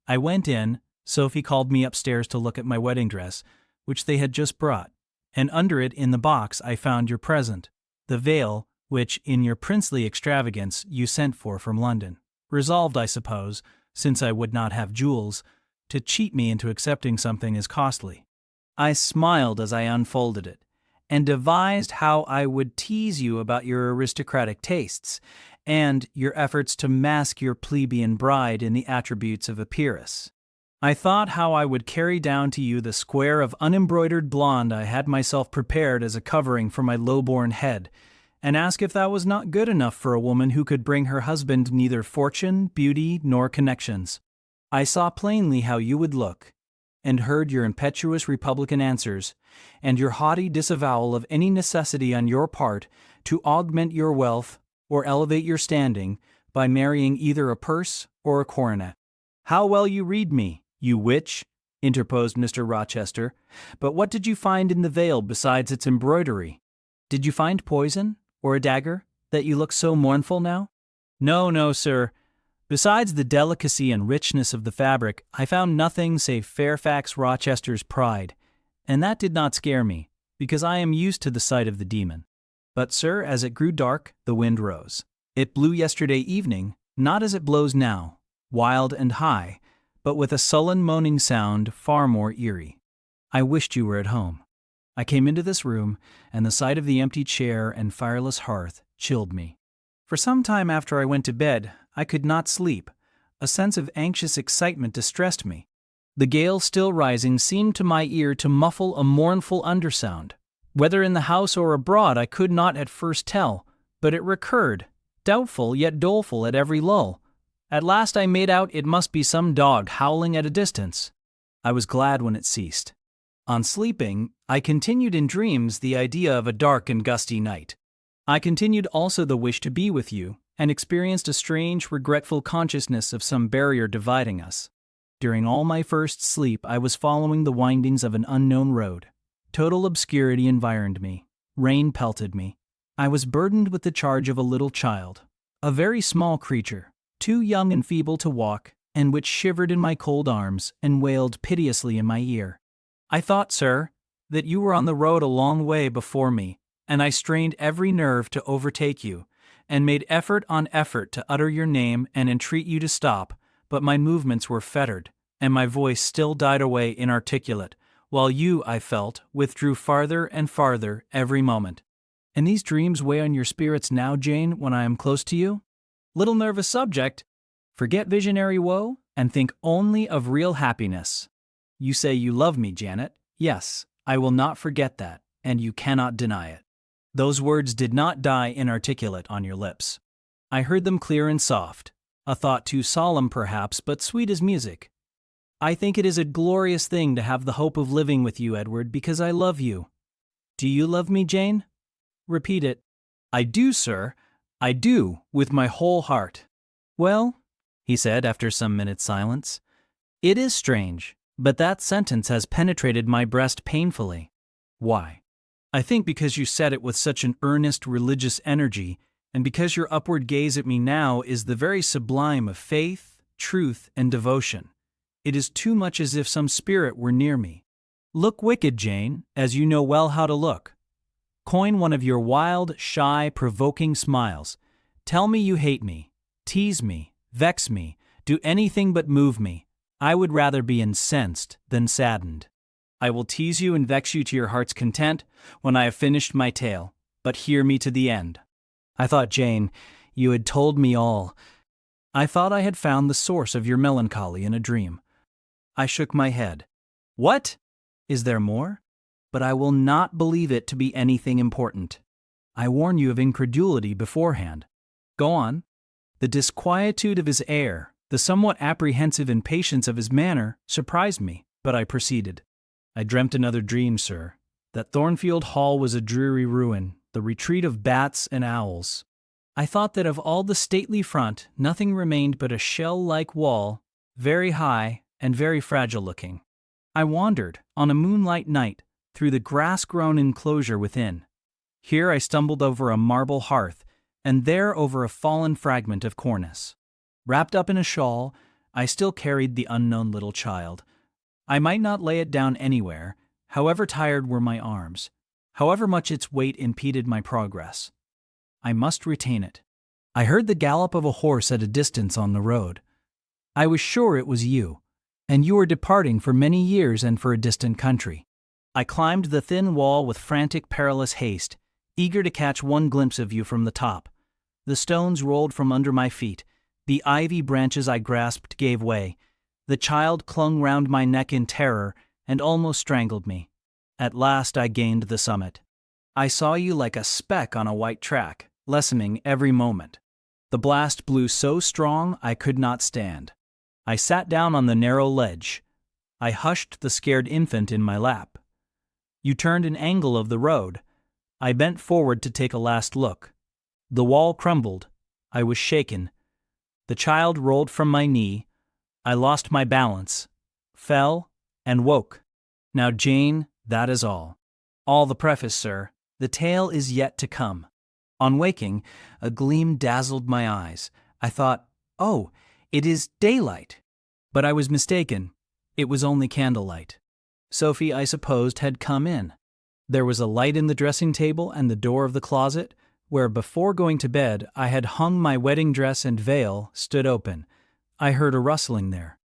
I went in. Sophie called me upstairs to look at my wedding dress, which they had just brought, and under it in the box I found your present, the veil, which, in your princely extravagance, you sent for from London, resolved, I suppose, since I would not have jewels, to cheat me into accepting something as costly. I smiled as I unfolded it, and devised how I would tease you about your aristocratic tastes, and your efforts to mask your plebeian bride in the attributes of a peeress. I thought how I would carry down to you the square of unembroidered blonde I had myself prepared as a covering for my low-born head, and ask if that was not good enough for a woman who could bring her husband neither fortune, beauty, nor connections. I saw plainly how you would look, and heard your impetuous Republican answers, and your haughty disavowal of any necessity on your part to augment your wealth or elevate your standing by marrying either a purse or a coronet. How well you read me, you witch, interposed Mr. Rochester, but what did you find in the veil besides its embroidery? Did you find poison, or a dagger, that you look so mournful now? No, no, sir. Besides the delicacy and richness of the fabric, I found nothing save Fairfax Rochester's pride, and that did not scare me, because I am used to the sight of the demon. But, sir, as it grew dark, the wind rose. It blew yesterday evening, not as it blows now, wild and high, but with a sullen moaning sound far more eerie. I wished you were at home. I came into this room, and the sight of the empty chair and fireless hearth chilled me. For some time after I went to bed, I could not sleep. A sense of anxious excitement distressed me. The gale still rising seemed to my ear to muffle a mournful undersound. Whether in the house or abroad I could not at first tell, but it recurred, doubtful yet doleful at every lull. At last I made out it must be some dog howling at a distance. I was glad when it ceased. On sleeping, I continued in dreams the idea of a dark and gusty night. I continued also the wish to be with you, and experienced a strange, regretful consciousness of some barrier dividing us. During all my first sleep, I was following the windings of an unknown road. Total obscurity environed me. Rain pelted me. I was burdened with the charge of a little child, a very small creature, too young and feeble to walk, and which shivered in my cold arms and wailed piteously in my ear. I thought, sir, that you were on the road a long way before me, and I strained every nerve to overtake you, and made effort on effort to utter your name and entreat you to stop, but my movements were fettered, and my voice still died away inarticulate, while you, I felt, withdrew farther and farther every moment. And these dreams weigh on your spirits now, Jane, when I am close to you? Little nervous subject. Forget visionary woe, and think only of real happiness. You say you love me, Janet. Yes, I will not forget that, and you cannot deny it. Those words did not die inarticulate on your lips. I heard them clear and soft, a thought too solemn perhaps, but sweet as music. I think it is a glorious thing to have the hope of living with you, Edward, because I love you. Do you love me, Jane? Repeat it. I do, sir. I do, with my whole heart. Well, he said after some minutes' silence, it is strange, but that sentence has penetrated my breast painfully. Why? I think because you said it with such an earnest religious energy, and because your upward gaze at me now is the very sublime of faith, truth, and devotion. It is too much as if some spirit were near me. Look wicked, Jane, as you know well how to look. Coin one of your wild, shy, provoking smiles. Tell me you hate me. Tease me. Vex me. Do anything but move me. I would rather be incensed than saddened. I will tease you and vex you to your heart's content when I have finished my tale, but hear me to the end. I thought, Jane, you had told me all. I thought I had found the source of your melancholy in a dream. I shook my head. What? Is there more? But I will not believe it to be anything important. I warn you of incredulity beforehand. Go on. The disquietude of his air, the somewhat apprehensive impatience of his manner, surprised me, but I proceeded. I dreamt another dream, sir. That Thornfield Hall was a dreary ruin, the retreat of bats and owls. I thought that of all the stately front, nothing remained but a shell-like wall, very high and very fragile-looking. I wandered, on a moonlight night, through the grass-grown enclosure within. Here I stumbled over a marble hearth, and there over a fallen fragment of cornice. Wrapped up in a shawl, I still carried the unknown little child. I might not lay it down anywhere, however tired were my arms, however much its weight impeded my progress. I must retain it. I heard the gallop of a horse at a distance on the road. I was sure it was you, and you were departing for many years and for a distant country. I climbed the thin wall with frantic, perilous haste, eager to catch one glimpse of you from the top. The stones rolled from under my feet. The ivy branches I grasped gave way. The child clung round my neck in terror and almost strangled me. At last I gained the summit. I saw you like a speck on a white track, lessening every moment. The blast blew so strong I could not stand. I sat down on the narrow ledge. I hushed the scared infant in my lap. You turned an angle of the road. I bent forward to take a last look. The wall crumbled. I was shaken. The child rolled from my knee. I lost my balance, fell, and woke. Now, Jane, that is all. All the preface, sir. The tale is yet to come. On waking, a gleam dazzled my eyes. I thought, oh, it is daylight. But I was mistaken. It was only candlelight. Sophie, I supposed, had come in. There was a light in the dressing table and the door of the closet, where before going to bed I had hung my wedding dress and veil, stood open. I heard a rustling there.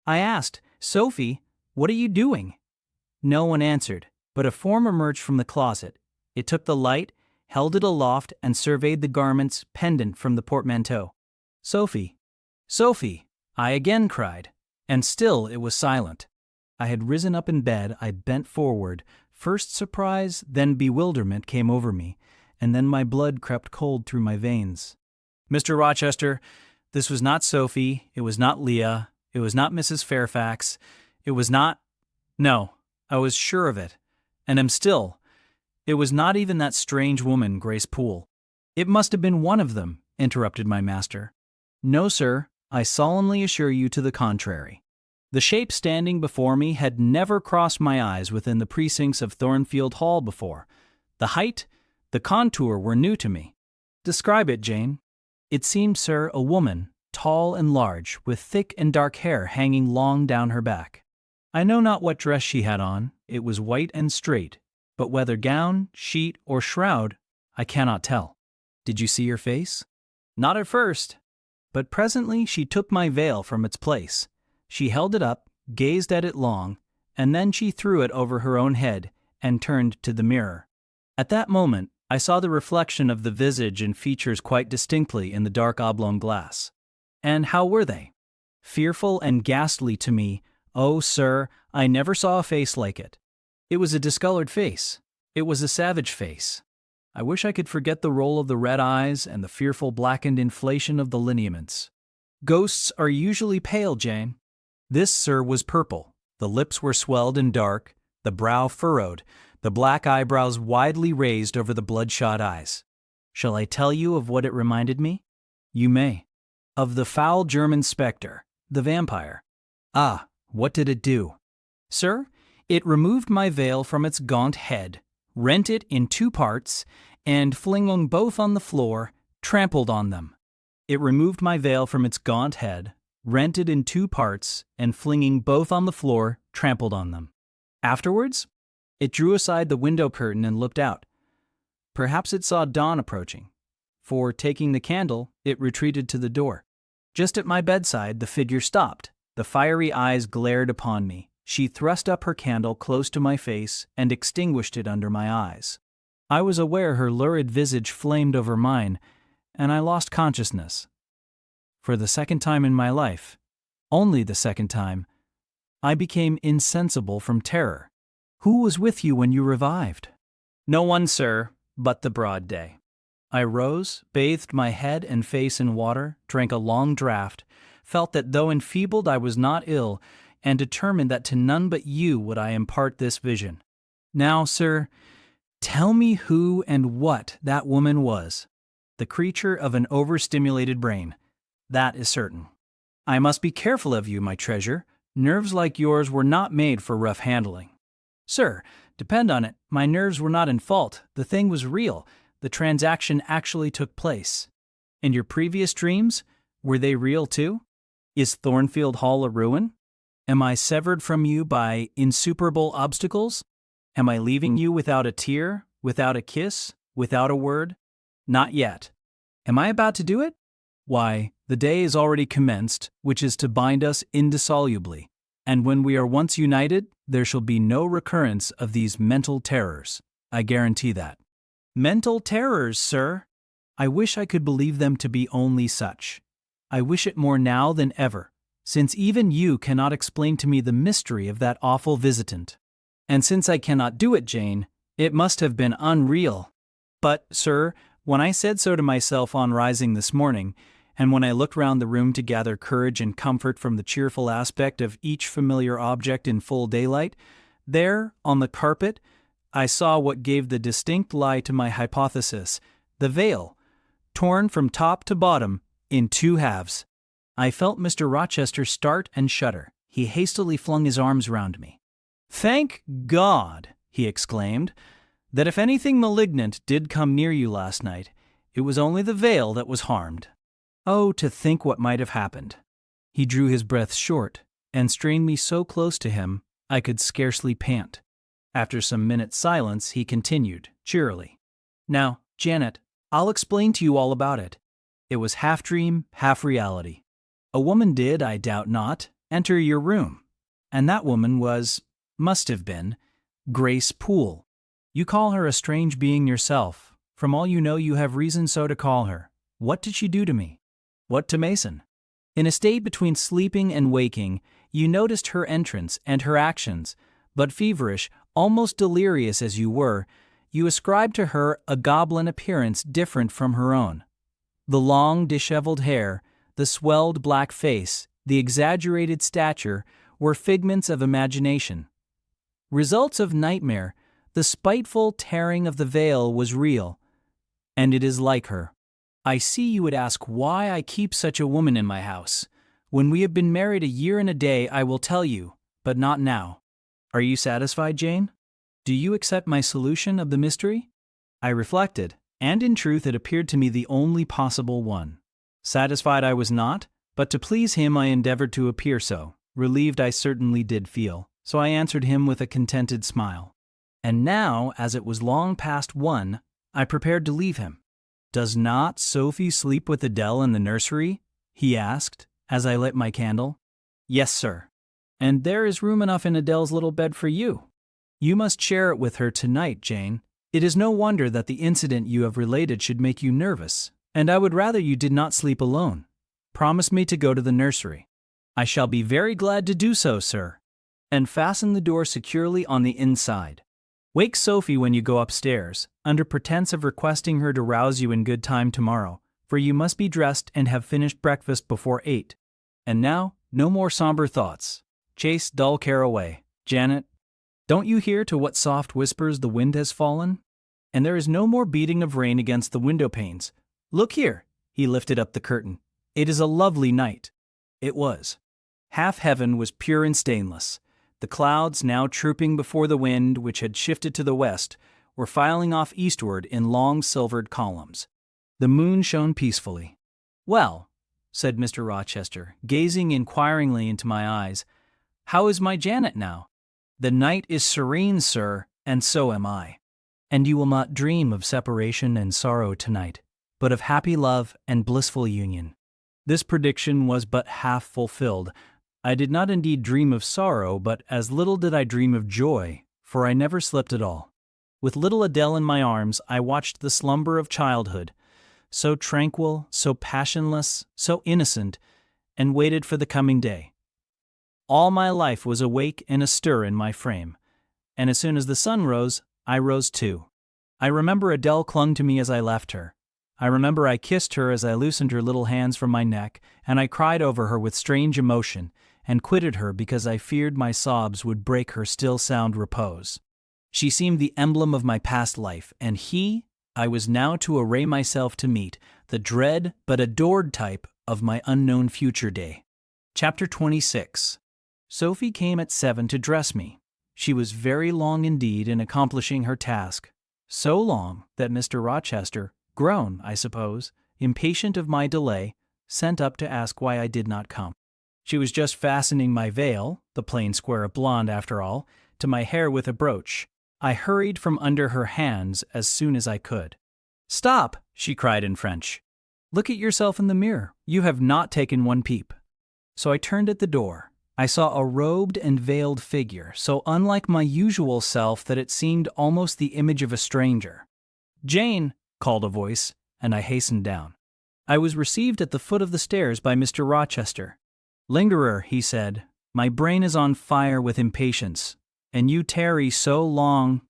I asked, Sophie, what are you doing? No one answered, but a form emerged from the closet. It took the light, held it aloft, and surveyed the garments pendant from the portmanteau. Sophie, Sophie, I again cried, and still it was silent. I had risen up in bed. I bent forward. First surprise, then bewilderment came over me, and then my blood crept cold through my veins. Mr. Rochester, this was not Sophie, it was not Leah, it was not Mrs. Fairfax, it was not— No, I was sure of it, and am still. It was not even that strange woman, Grace Poole. It must have been one of them, interrupted my master. No, sir, I solemnly assure you to the contrary. The shape standing before me had never crossed my eyes within the precincts of Thornfield Hall before. The height, the contour were new to me. Describe it, Jane. It seemed, sir, a woman, tall and large, with thick and dark hair hanging long down her back. I know not what dress she had on. It was white and straight, but whether gown, sheet, or shroud, I cannot tell. Did you see her face? Not at first, but presently she took my veil from its place. She held it up, gazed at it long, and then she threw it over her own head and turned to the mirror. At that moment, I saw the reflection of the visage and features quite distinctly in the dark oblong glass. And how were they? Fearful and ghastly to me. Oh, sir, I never saw a face like it. It was a discolored face. It was a savage face. I wish I could forget the roll of the red eyes and the fearful blackened inflation of the lineaments. Ghosts are usually pale, Jane. This, sir, was purple. The lips were swelled and dark, the brow furrowed, the black eyebrows widely raised over the bloodshot eyes. Shall I tell you of what it reminded me? You may. Of the foul German spectre, the vampire. Ah, what did it do? Sir, it removed my veil from its gaunt head, rent it in two parts, and flinging both on the floor, trampled on them. It removed my veil from its gaunt head, rent it in two parts, and flinging both on the floor, trampled on them. Afterwards, it drew aside the window curtain and looked out. Perhaps it saw dawn approaching, for, taking the candle, it retreated to the door. Just at my bedside, the figure stopped. The fiery eyes glared upon me. She thrust up her candle close to my face and extinguished it under my eyes. I was aware her lurid visage flamed over mine, and I lost consciousness. For the second time in my life, only the second time, I became insensible from terror. Who was with you when you revived? No one, sir, but the broad day. I rose, bathed my head and face in water, drank a long draught, felt that though enfeebled I was not ill, and determined that to none but you would I impart this vision. Now, sir, tell me who and what that woman was. The creature of an overstimulated brain. That is certain. I must be careful of you, my treasure. Nerves like yours were not made for rough handling. Sir, depend on it, my nerves were not in fault. The thing was real. The transaction actually took place. And your previous dreams, were they real too? Is Thornfield Hall a ruin? Am I severed from you by insuperable obstacles? Am I leaving you without a tear, without a kiss, without a word? Not yet. Am I about to do it? Why, the day is already commenced, which is to bind us indissolubly, and when we are once united, there shall be no recurrence of these mental terrors. I guarantee that. Mental terrors, sir? I wish I could believe them to be only such. I wish it more now than ever, since even you cannot explain to me the mystery of that awful visitant. And since I cannot do it, Jane, it must have been unreal. But, sir, when I said so to myself on rising this morning, and when I looked round the room to gather courage and comfort from the cheerful aspect of each familiar object in full daylight, there, on the carpet, I saw what gave the distinct lie to my hypothesis, the veil, torn from top to bottom, in two halves. I felt Mr. Rochester start and shudder. He hastily flung his arms round me. "Thank God," he exclaimed, "that if anything malignant did come near you last night, it was only the veil that was harmed. Oh, to think what might have happened." He drew his breath short, and strained me so close to him I could scarcely pant. After some minutes' silence, he continued, cheerily, "Now, Janet, I'll explain to you all about it. It was half dream, half reality. A woman did, I doubt not, enter your room, and that woman must have been, Grace Poole. You call her a strange being yourself. From all you know, you have reason so to call her. What did she do to me? What to Mason? In a state between sleeping and waking, you noticed her entrance and her actions, but feverish, almost delirious as you were, you ascribed to her a goblin appearance different from her own. The long, disheveled hair, the swelled black face, the exaggerated stature were figments of imagination. Results of nightmare, the spiteful tearing of the veil was real, and it is like her. I see you would ask why I keep such a woman in my house. When we have been married a year and a day, I will tell you, but not now. Are you satisfied, Jane? Do you accept my solution of the mystery? I reflected, and in truth it appeared to me the only possible one. Satisfied I was not, but to please him I endeavored to appear so. Relieved I certainly did feel, so I answered him with a contented smile. And now, as it was long past 1, I prepared to leave him. "Does not Sophie sleep with Adele in the nursery?" he asked, as I lit my candle. "Yes, sir. And there is room enough in Adele's little bed for you. You must share it with her tonight, Jane. It is no wonder that the incident you have related should make you nervous, and I would rather you did not sleep alone. Promise me to go to the nursery." "I shall be very glad to do so, sir." "And fasten the door securely on the inside. Wake Sophie when you go upstairs, under pretense of requesting her to rouse you in good time tomorrow, for you must be dressed and have finished breakfast before 8. And now, no more somber thoughts. Chase dull care away. Janet, don't you hear to what soft whispers the wind has fallen? And there is no more beating of rain against the window panes. Look here." He lifted up the curtain. "It is a lovely night." It was. Half heaven was pure and stainless. The clouds, now trooping before the wind, which had shifted to the west, were filing off eastward in long silvered columns. The moon shone peacefully. "Well," said Mr. Rochester, gazing inquiringly into my eyes, "how is my Janet now?" "The night is serene, sir, and so am I." "And you will not dream of separation and sorrow tonight, but of happy love and blissful union." This prediction was but half fulfilled. I did not indeed dream of sorrow, but as little did I dream of joy, for I never slept at all. With little Adele in my arms, I watched the slumber of childhood, so tranquil, so passionless, so innocent, and waited for the coming day. All my life was awake and astir in my frame, and as soon as the sun rose, I rose too. I remember Adele clung to me as I left her. I remember I kissed her as I loosened her little hands from my neck, and I cried over her with strange emotion, and quitted her because I feared my sobs would break her still sound repose. She seemed the emblem of my past life, and I was now to array myself to meet the dread but adored type of my unknown future day. Chapter 26. Sophie came at 7 to dress me. She was very long indeed in accomplishing her task, so long that Mr. Rochester, grown, I suppose, impatient of my delay, sent up to ask why I did not come. She was just fastening my veil, the plain square of blonde after all, to my hair with a brooch. I hurried from under her hands as soon as I could. "Stop!" she cried in French. "Look at yourself in the mirror. You have not taken one peep." So I turned at the door. I saw a robed and veiled figure, so unlike my usual self that it seemed almost the image of a stranger. "Jane!" called a voice, and I hastened down. I was received at the foot of the stairs by Mr. Rochester. "Lingerer," he said, "my brain is on fire with impatience, and you tarry so long."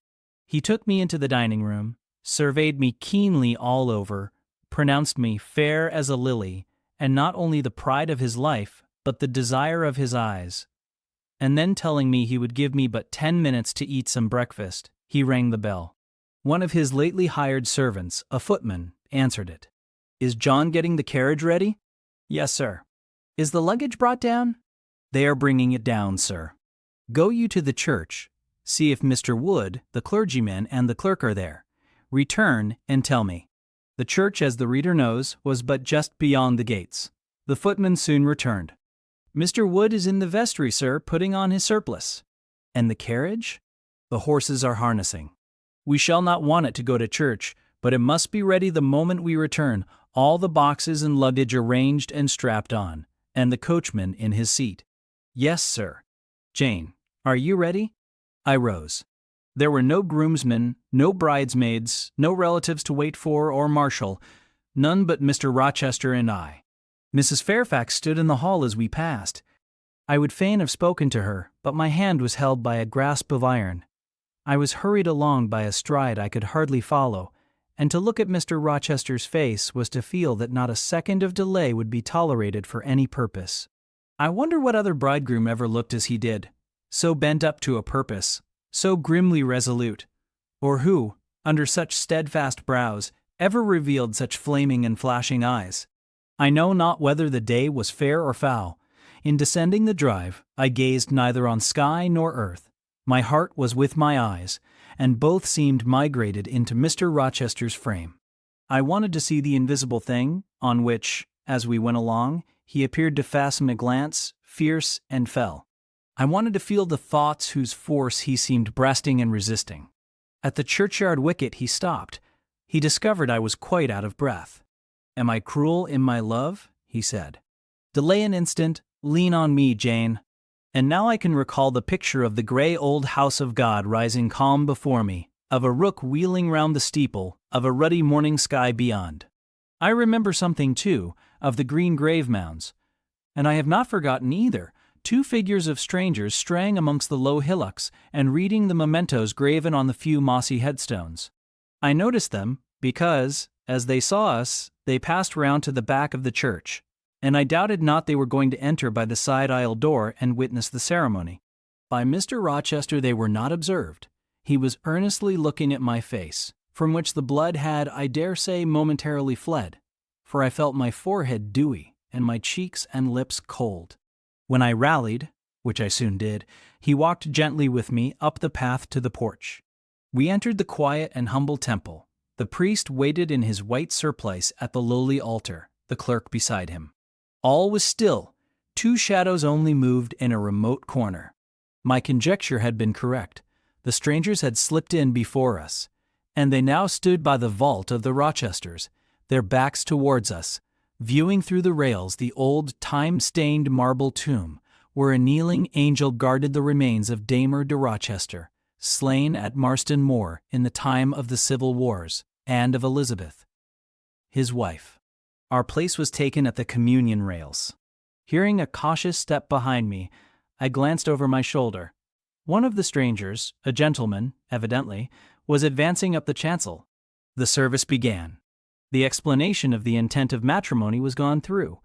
He took me into the dining room, surveyed me keenly all over, pronounced me fair as a lily, and not only the pride of his life, but the desire of his eyes. And then telling me he would give me but 10 minutes to eat some breakfast, he rang the bell. One of his lately hired servants, a footman, answered it. "Is John getting the carriage ready?" "Yes, sir." "Is the luggage brought down?" "They are bringing it down, sir." "Go you to the church, see if Mr. Wood, the clergyman, and the clerk are there. Return and tell me." The church, as the reader knows, was but just beyond the gates. The footman soon returned. "Mr. Wood is in the vestry, sir, putting on his surplice." "And the carriage?" "The horses are harnessing. We shall not want it to go to church, but it must be ready the moment we return, all the boxes and luggage arranged and strapped on, and the coachman in his seat." "Yes, sir." "Jane, are you ready?" I rose. There were no groomsmen, no bridesmaids, no relatives to wait for or marshal, none but Mr. Rochester and I. Mrs. Fairfax stood in the hall as we passed. I would fain have spoken to her, but my hand was held by a grasp of iron. I was hurried along by a stride I could hardly follow, and to look at Mr. Rochester's face was to feel that not a second of delay would be tolerated for any purpose. I wonder what other bridegroom ever looked as he did, so bent up to a purpose, so grimly resolute, or who, under such steadfast brows, ever revealed such flaming and flashing eyes. I know not whether the day was fair or foul. In descending the drive, I gazed neither on sky nor earth. My heart was with my eyes, and both seemed migrated into Mr. Rochester's frame. I wanted to see the invisible thing, on which, as we went along, he appeared to fasten a glance, fierce and fell. I wanted to feel the thoughts whose force he seemed breasting and resisting. At the churchyard wicket he stopped. He discovered I was quite out of breath. "Am I cruel in my love?" he said. "Delay an instant, lean on me, Jane." And now I can recall the picture of the grey old house of God rising calm before me, of a rook wheeling round the steeple, of a ruddy morning sky beyond. I remember something, too, of the green grave mounds. And I have not forgotten either, 2 figures of strangers straying amongst the low hillocks and reading the mementos graven on the few mossy headstones. I noticed them because, as they saw us, they passed round to the back of the church, and I doubted not they were going to enter by the side aisle door and witness the ceremony. By Mr. Rochester they were not observed. He was earnestly looking at my face, from which the blood had, I dare say, momentarily fled, for I felt my forehead dewy and my cheeks and lips cold. When I rallied, which I soon did, he walked gently with me up the path to the porch. We entered the quiet and humble temple. The priest waited in his white surplice at the lowly altar, the clerk beside him. All was still. 2 shadows only moved in a remote corner. My conjecture had been correct. The strangers had slipped in before us, and they now stood by the vault of the Rochesters, their backs towards us, viewing through the rails the old time-stained marble tomb, where a kneeling angel guarded the remains of Damer de Rochester, slain at Marston Moor in the time of the Civil Wars, and of Elizabeth, his wife. Our place was taken at the communion rails. Hearing a cautious step behind me, I glanced over my shoulder. One of the strangers, a gentleman, evidently, was advancing up the chancel. The service began. The explanation of the intent of matrimony was gone through,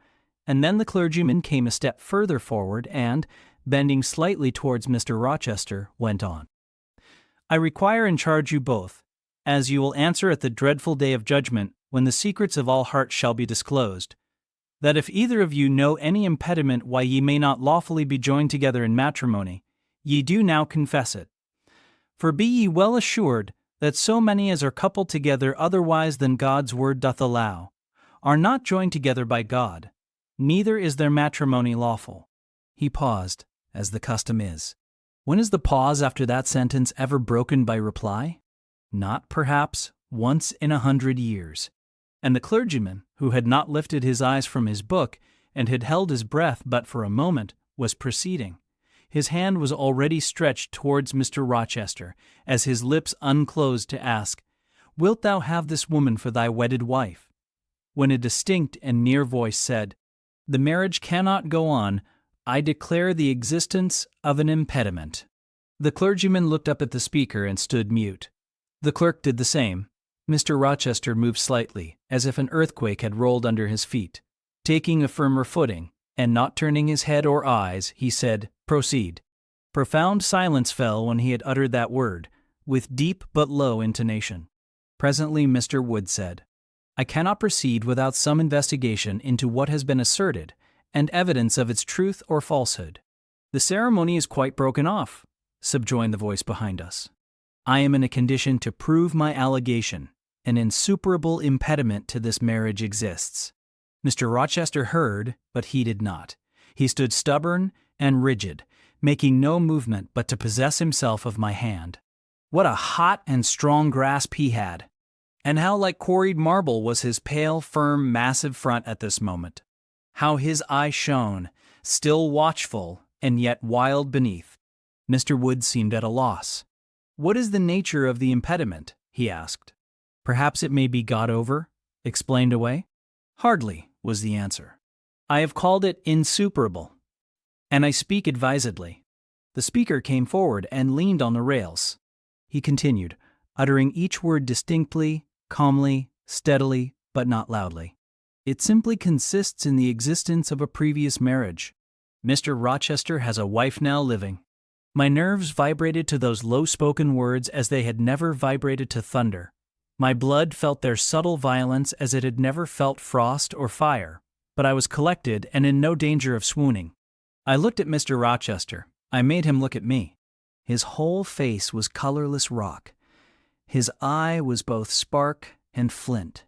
and then the clergyman came a step further forward and, bending slightly towards Mr. Rochester, went on. "I require and charge you both, as you will answer at the dreadful day of judgment, when the secrets of all hearts shall be disclosed, that if either of you know any impediment why ye may not lawfully be joined together in matrimony, ye do now confess it. For be ye well assured that so many as are coupled together otherwise than God's word doth allow, are not joined together by God, neither is their matrimony lawful." He paused, as the custom is. When is the pause after that sentence ever broken by reply? Not, perhaps, once in 100 years. And the clergyman, who had not lifted his eyes from his book and had held his breath but for a moment, was proceeding. His hand was already stretched towards Mr. Rochester, as his lips unclosed to ask, "Wilt thou have this woman for thy wedded wife?" When a distinct and near voice said, "The marriage cannot go on. I declare the existence of an impediment." The clergyman looked up at the speaker and stood mute. The clerk did the same. Mr. Rochester moved slightly, as if an earthquake had rolled under his feet. Taking a firmer footing, and not turning his head or eyes, he said, "Proceed." Profound silence fell when he had uttered that word, with deep but low intonation. Presently Mr. Wood said, "I cannot proceed without some investigation into what has been asserted, and evidence of its truth or falsehood." "The ceremony is quite broken off," subjoined the voice behind us. "I am in a condition to prove my allegation. An insuperable impediment to this marriage exists." Mr. Rochester heard, but heeded not. He stood stubborn and rigid, making no movement but to possess himself of my hand. What a hot and strong grasp he had! And how like quarried marble was his pale, firm, massive front at this moment! How his eye shone, still watchful, and yet wild beneath! Mr. Wood seemed at a loss. "What is the nature of the impediment?" he asked. "Perhaps it may be got over, explained away?" "Hardly," was the answer. "I have called it insuperable, and I speak advisedly." The speaker came forward and leaned on the rails. He continued, uttering each word distinctly, calmly, steadily, but not loudly. "It simply consists in the existence of a previous marriage. Mr. Rochester has a wife now living." My nerves vibrated to those low-spoken words as they had never vibrated to thunder. My blood felt their subtle violence as it had never felt frost or fire, but I was collected and in no danger of swooning. I looked at Mr. Rochester. I made him look at me. His whole face was colorless rock. His eye was both spark and flint.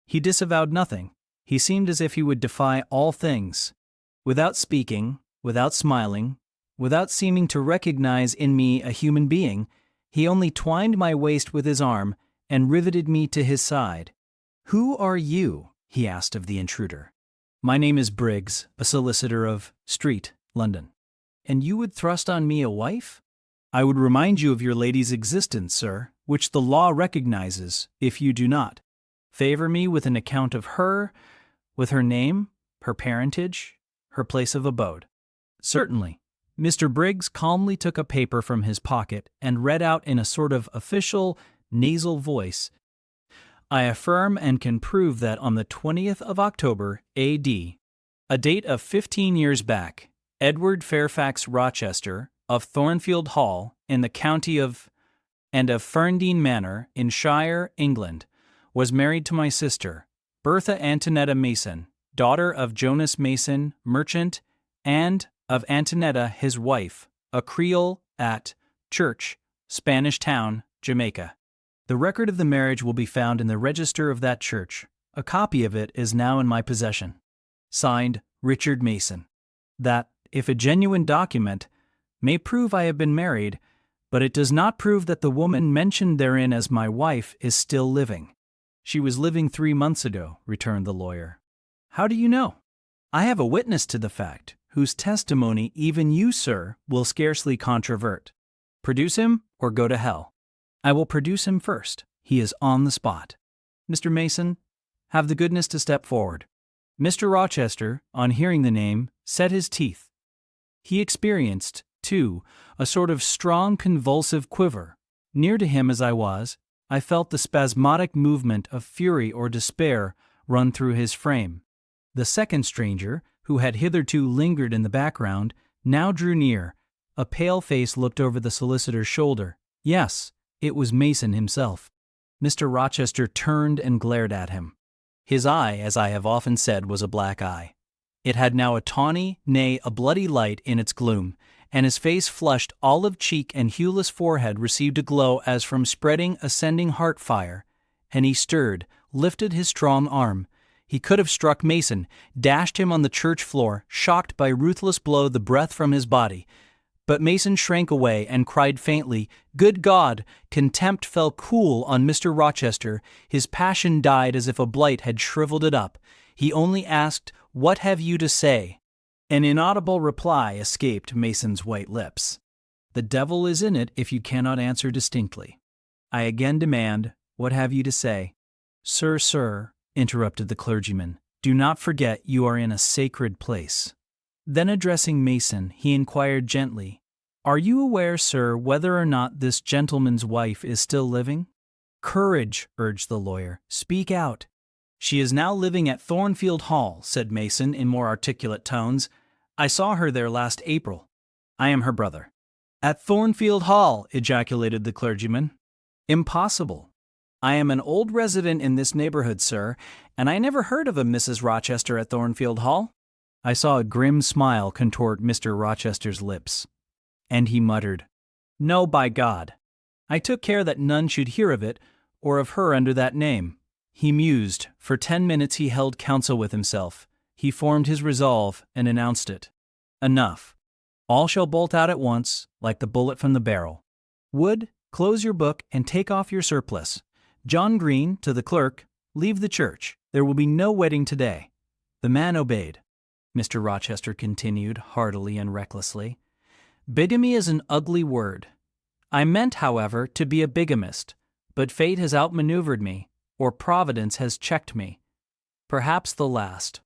He disavowed nothing. He seemed as if he would defy all things. Without speaking, without smiling, without seeming to recognize in me a human being, he only twined my waist with his arm and riveted me to his side. "Who are you?" he asked of the intruder. "My name is Briggs, a solicitor of Street, London." "And you would thrust on me a wife?" "I would remind you of your lady's existence, sir, which the law recognizes, if you do not. Favor me with an account of her, with her name, her parentage, her place of abode." "Certainly." Mr. Briggs calmly took a paper from his pocket and read out in a sort of official, nasal voice, "I affirm and can prove that on the 20th of October, A.D., a date of 15 years back, Edward Fairfax Rochester, of Thornfield Hall, in the county of, and of Ferndean Manor, in Shire, England, was married to my sister, Bertha Antonetta Mason, daughter of Jonas Mason, merchant, and of Antonetta his wife, a Creole, at Church, Spanish Town, Jamaica. The record of the marriage will be found in the register of that church. A copy of it is now in my possession. Signed, Richard Mason. That, if a genuine document, may prove I have been married, but it does not prove that the woman mentioned therein as my wife is still living." "She was living 3 months ago," returned the lawyer. "How do you know?" "I have a witness to the fact, whose testimony even you, sir, will scarcely controvert. Produce him, or go to hell." "I will produce him first. He is on the spot. Mr. Mason, have the goodness to step forward." Mr. Rochester, on hearing the name, set his teeth. He experienced, too, a sort of strong convulsive quiver. Near to him as I was, I felt the spasmodic movement of fury or despair run through his frame. The second stranger, who had hitherto lingered in the background, now drew near. A pale face looked over the solicitor's shoulder. Yes, it was Mason himself. Mr. Rochester turned and glared at him. His eye, as I have often said, was a black eye. It had now a tawny, nay, a bloody light in its gloom, and his face, flushed olive cheek and hueless forehead, received a glow as from spreading, ascending heart fire, and he stirred, lifted his strong arm. He could have struck Mason, dashed him on the church floor, shocked by ruthless blow the breath from his body. But Mason shrank away and cried faintly, "Good God!" Contempt fell cool on Mr. Rochester. His passion died as if a blight had shriveled it up. He only asked, "What have you to say?" An inaudible reply escaped Mason's white lips. "The devil is in it if you cannot answer distinctly. I again demand, what have you to say?" Sir," interrupted the clergyman, "do not forget you are in a sacred place." Then addressing Mason, he inquired gently, "Are you aware, sir, whether or not this gentleman's wife is still living?" "Courage," urged the lawyer. "Speak out." She is now living at Thornfield Hall, said Mason in more articulate tones. I saw her there last April. I am her brother. At Thornfield Hall, ejaculated the clergyman. Impossible. I am an old resident in this neighborhood, sir, and I never heard of a Mrs. Rochester at Thornfield Hall. I saw a grim smile contort Mr. Rochester's lips. And he muttered, No, by God. I took care that none should hear of it, or of her under that name. He mused. For 10 minutes he held counsel with himself. He formed his resolve and announced it. Enough. All shall bolt out at once, like the bullet from the barrel. Wood, close your book and take off your surplice. John Green, to the clerk, leave the church. There will be no wedding today. The man obeyed. Mr. Rochester continued, heartily and recklessly. Bigamy is an ugly word. I meant, however, to be a bigamist, but fate has outmaneuvered me, or Providence has checked me. Perhaps the last.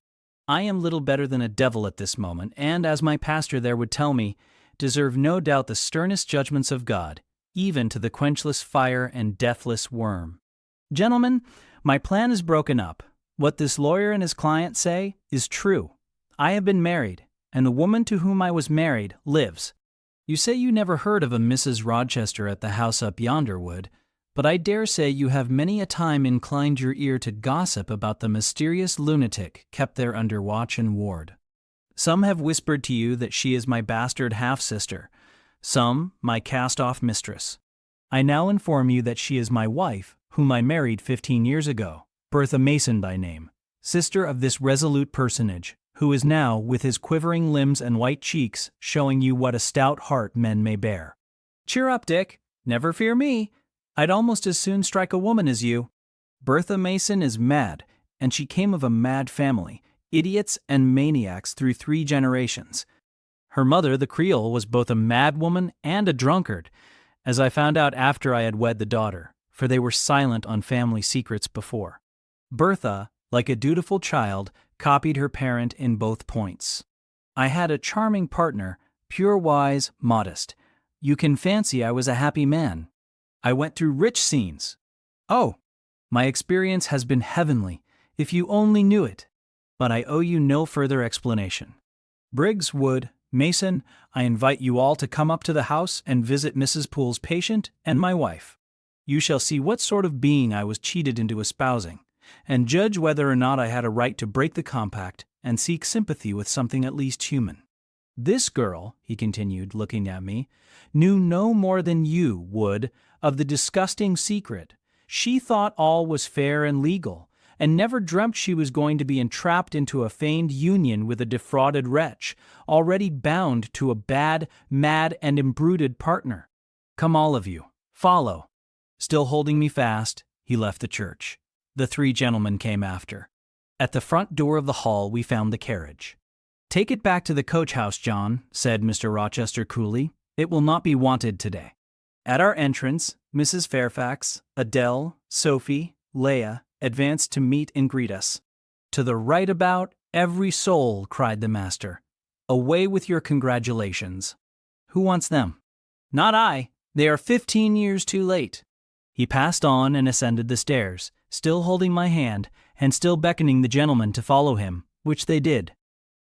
I am little better than a devil at this moment, and, as my pastor there would tell me, deserve no doubt the sternest judgments of God, even to the quenchless fire and deathless worm. Gentlemen, my plan is broken up. What this lawyer and his client say is true. I have been married, and the woman to whom I was married lives. You say you never heard of a Mrs. Rochester at the house up yonder, Wood, but I dare say you have many a time inclined your ear to gossip about the mysterious lunatic kept there under watch and ward. Some have whispered to you that she is my bastard half-sister, some my cast-off mistress. I now inform you that she is my wife, whom I married 15 years ago, Bertha Mason by name, sister of this resolute personage, who is now, with his quivering limbs and white cheeks, showing you what a stout heart men may bear. Cheer up, Dick. Never fear me. I'd almost as soon strike a woman as you. Bertha Mason is mad, and she came of a mad family, idiots and maniacs through 3 generations. Her mother, the Creole, was both a mad woman and a drunkard, as I found out after I had wed the daughter, for they were silent on family secrets before. Bertha, like a dutiful child, copied her parent in both points. I had a charming partner, pure wise, modest. You can fancy I was a happy man. I went through rich scenes. Oh, my experience has been heavenly, if you only knew it. But I owe you no further explanation. Briggs, Wood, Mason, I invite you all to come up to the house and visit Mrs. Poole's patient and my wife. You shall see what sort of being I was cheated into espousing, and judge whether or not I had a right to break the compact and seek sympathy with something at least human. This girl, he continued, looking at me, knew no more than you, Wood, of the disgusting secret. She thought all was fair and legal, and never dreamt she was going to be entrapped into a feigned union with a defrauded wretch, already bound to a bad, mad, and imbruted partner. Come all of you, follow. Still holding me fast, he left the church. The 3 gentlemen came after. At the front door of the hall we found the carriage. Take it back to the coach-house, John, said Mr. Rochester coolly. It will not be wanted today. At our entrance, Mrs. Fairfax, Adele, Sophie, Leah advanced to meet and greet us. To the right about, every soul, cried the master. Away with your congratulations. Who wants them? Not I. They are 15 years too late. He passed on and ascended the stairs, still holding my hand and still beckoning the gentlemen to follow him, which they did.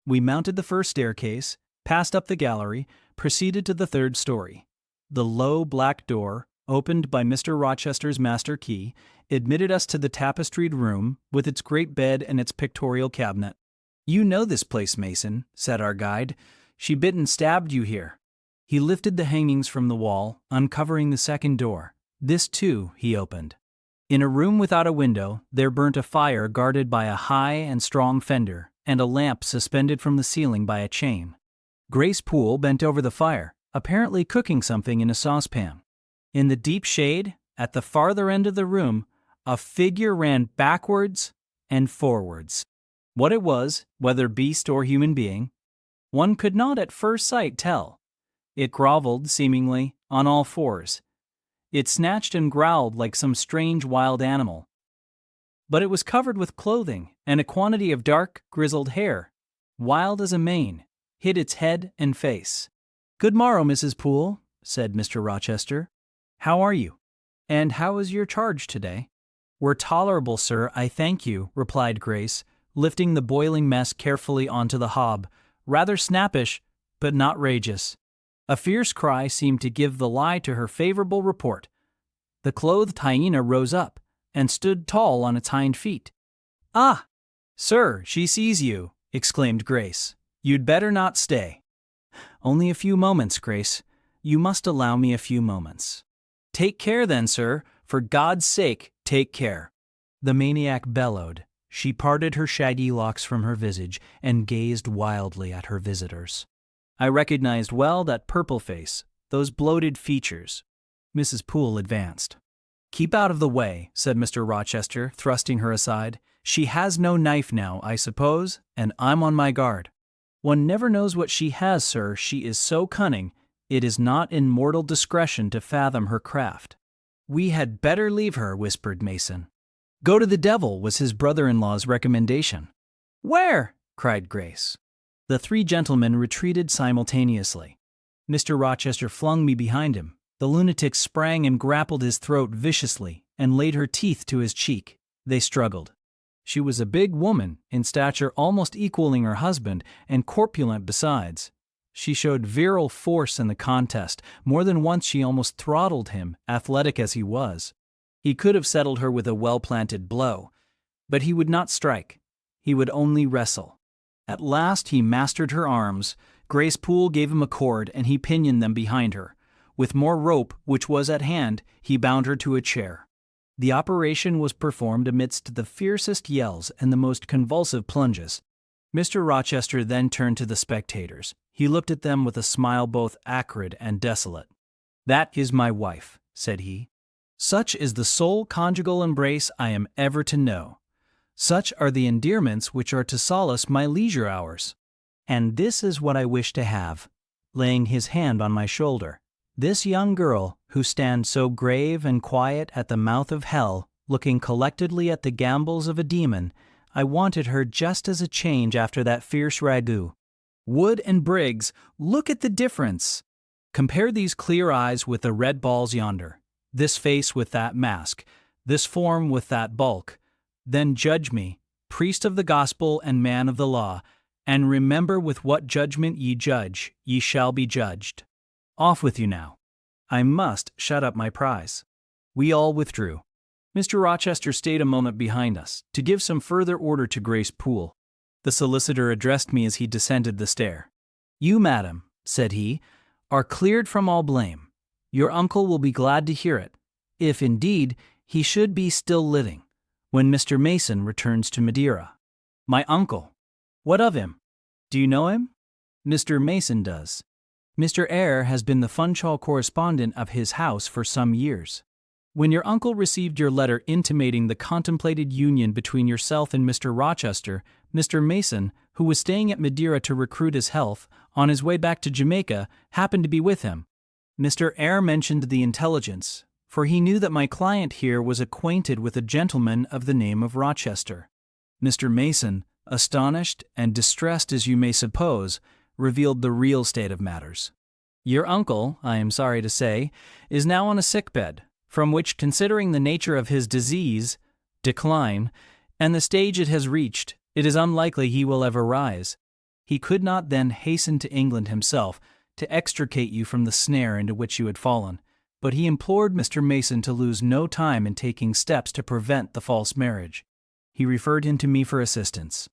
We mounted the first staircase, passed up the gallery, proceeded to the 3rd story. The low black door, opened by Mr. Rochester's master key, admitted us to the tapestried room, with its great bed and its pictorial cabinet. You know this place, Mason, said our guide. She bit and stabbed you here. He lifted the hangings from the wall, uncovering the 2nd door. This, too, he opened. In a room without a window, there burnt a fire guarded by a high and strong fender, and a lamp suspended from the ceiling by a chain. Grace Poole bent over the fire, apparently cooking something in a saucepan. In the deep shade, at the farther end of the room, a figure ran backwards and forwards. What it was, whether beast or human being, one could not at first sight tell. It groveled, seemingly, on all fours. It snatched and growled like some strange wild animal. But it was covered with clothing, and a quantity of dark, grizzled hair, wild as a mane, hid its head and face. "Good morrow, Mrs. Poole," said Mr. Rochester. "How are you? And how is your charge today?" "We're tolerable, sir, I thank you," replied Grace, lifting the boiling mess carefully onto the hob, rather snappish, but not rageous. A fierce cry seemed to give the lie to her favorable report. The clothed hyena rose up and stood tall on its hind feet. "Ah! Sir, she sees you," exclaimed Grace. "You'd better not stay." "Only a few moments, Grace. You must allow me a few moments." "Take care then, sir. For God's sake, take care." The maniac bellowed. She parted her shaggy locks from her visage and gazed wildly at her visitors. I recognized well that purple face, those bloated features. Mrs. Poole advanced. "Keep out of the way," said Mr. Rochester, thrusting her aside. "She has no knife now, I suppose, and I'm on my guard." "One never knows what she has, sir. She is so cunning. It is not in mortal discretion to fathom her craft." "We had better leave her," whispered Mason. "Go to the devil," was his brother-in-law's recommendation. "Where?" cried Grace. The three gentlemen retreated simultaneously. Mr. Rochester flung me behind him. The lunatic sprang and grappled his throat viciously and laid her teeth to his cheek. They struggled. She was a big woman, in stature almost equaling her husband, and corpulent besides. She showed virile force in the contest. More than once she almost throttled him, athletic as he was. He could have settled her with a well-planted blow, but he would not strike. He would only wrestle. At last he mastered her arms. Grace Poole gave him a cord, and he pinioned them behind her. With more rope, which was at hand, he bound her to a chair. The operation was performed amidst the fiercest yells and the most convulsive plunges. Mr. Rochester then turned to the spectators. He looked at them with a smile both acrid and desolate. "That is my wife," said he. "Such is the sole conjugal embrace I am ever to know. Such are the endearments which are to solace my leisure hours. And this is what I wish to have," laying his hand on my shoulder. "This young girl, who stands so grave and quiet at the mouth of hell, looking collectedly at the gambols of a demon, I wanted her just as a change after that fierce ragout. Wood and Briggs, look at the difference! Compare these clear eyes with the red balls yonder, this face with that mask, this form with that bulk. Then judge me, priest of the gospel and man of the law, and remember with what judgment ye judge, ye shall be judged. Off with you now. I must shut up my prize." We all withdrew. Mr. Rochester stayed a moment behind us, to give some further order to Grace Poole. The solicitor addressed me as he descended the stair. "You, madam," said he, "are cleared from all blame. Your uncle will be glad to hear it, if, indeed, he should be still living, when Mr. Mason returns to Madeira." "My uncle? What of him? Do you know him?" "Mr. Mason does. Mr. Eyre has been the Funchal correspondent of his house for some years. When your uncle received your letter intimating the contemplated union between yourself and Mr. Rochester, Mr. Mason, who was staying at Madeira to recruit his health, on his way back to Jamaica, happened to be with him. Mr. Eyre mentioned the intelligence, for he knew that my client here was acquainted with a gentleman of the name of Rochester. Mr. Mason, astonished and distressed as you may suppose, revealed the real state of matters. Your uncle, I am sorry to say, is now on a sickbed, from which, considering the nature of his disease, decline, and the stage it has reached, it is unlikely he will ever rise. He could not then hasten to England himself to extricate you from the snare into which you had fallen, but he implored Mr. Mason to lose no time in taking steps to prevent the false marriage. He referred him to me for assistance.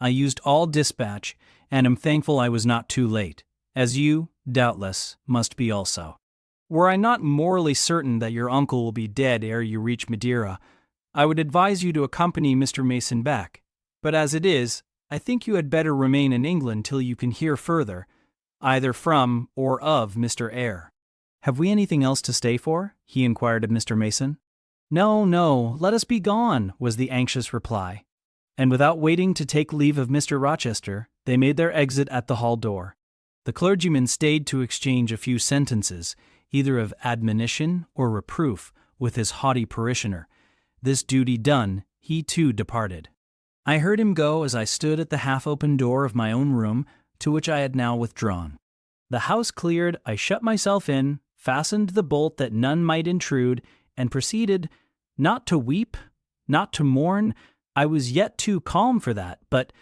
I used all dispatch, and am thankful I was not too late, as you, doubtless, must be also. Were I not morally certain that your uncle will be dead ere you reach Madeira, I would advise you to accompany Mr. Mason back, but as it is, I think you had better remain in England till you can hear further, either from or of Mr. Eyre." "Have we anything else to stay for?" he inquired of Mr. Mason. "No, no, let us be gone," was the anxious reply. And without waiting to take leave of Mr. Rochester, they made their exit at the hall door. The clergyman stayed to exchange a few sentences, either of admonition or reproof, with his haughty parishioner. This duty done, he too departed. I heard him go as I stood at the half-open door of my own room, to which I had now withdrawn. The house cleared, I shut myself in, fastened the bolt that none might intrude, and proceeded, not to weep, Not to mourn, I was yet too calm for that, but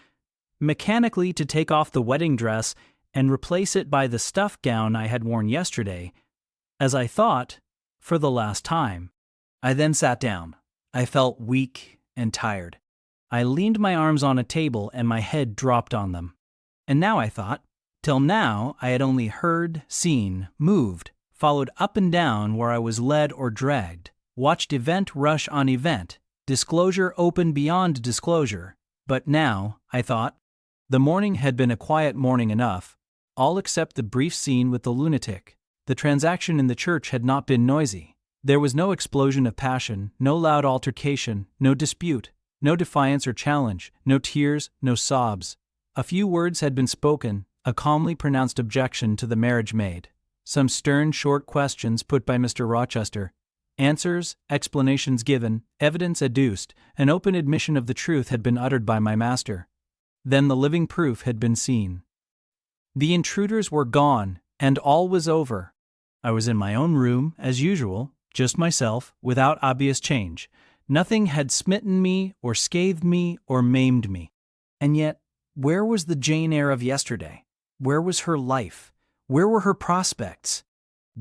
mechanically to take off the wedding dress and replace it by the stuff gown I had worn yesterday, as I thought, for the last time. I then sat down. I felt weak and tired. I leaned my arms on a table and my head dropped on them. And now I thought, till now I had only heard, seen, moved, followed up and down where I was led or dragged, watched event rush on event, disclosure open beyond disclosure. But now, I thought, the morning had been a quiet morning enough, all except the brief scene with the lunatic. The transaction in the church had not been noisy. There was no explosion of passion, no loud altercation, no dispute, no defiance or challenge, no tears, no sobs. A few words had been spoken, a calmly pronounced objection to the marriage made, some stern short questions put by Mr. Rochester, answers, explanations given, evidence adduced, an open admission of the truth had been uttered by my master. Then the living proof had been seen. The intruders were gone, and all was over. I was in my own room, as usual, just myself, without obvious change. Nothing had smitten me, or scathed me, or maimed me. And yet, where was the Jane Eyre of yesterday? Where was her life? Where were her prospects?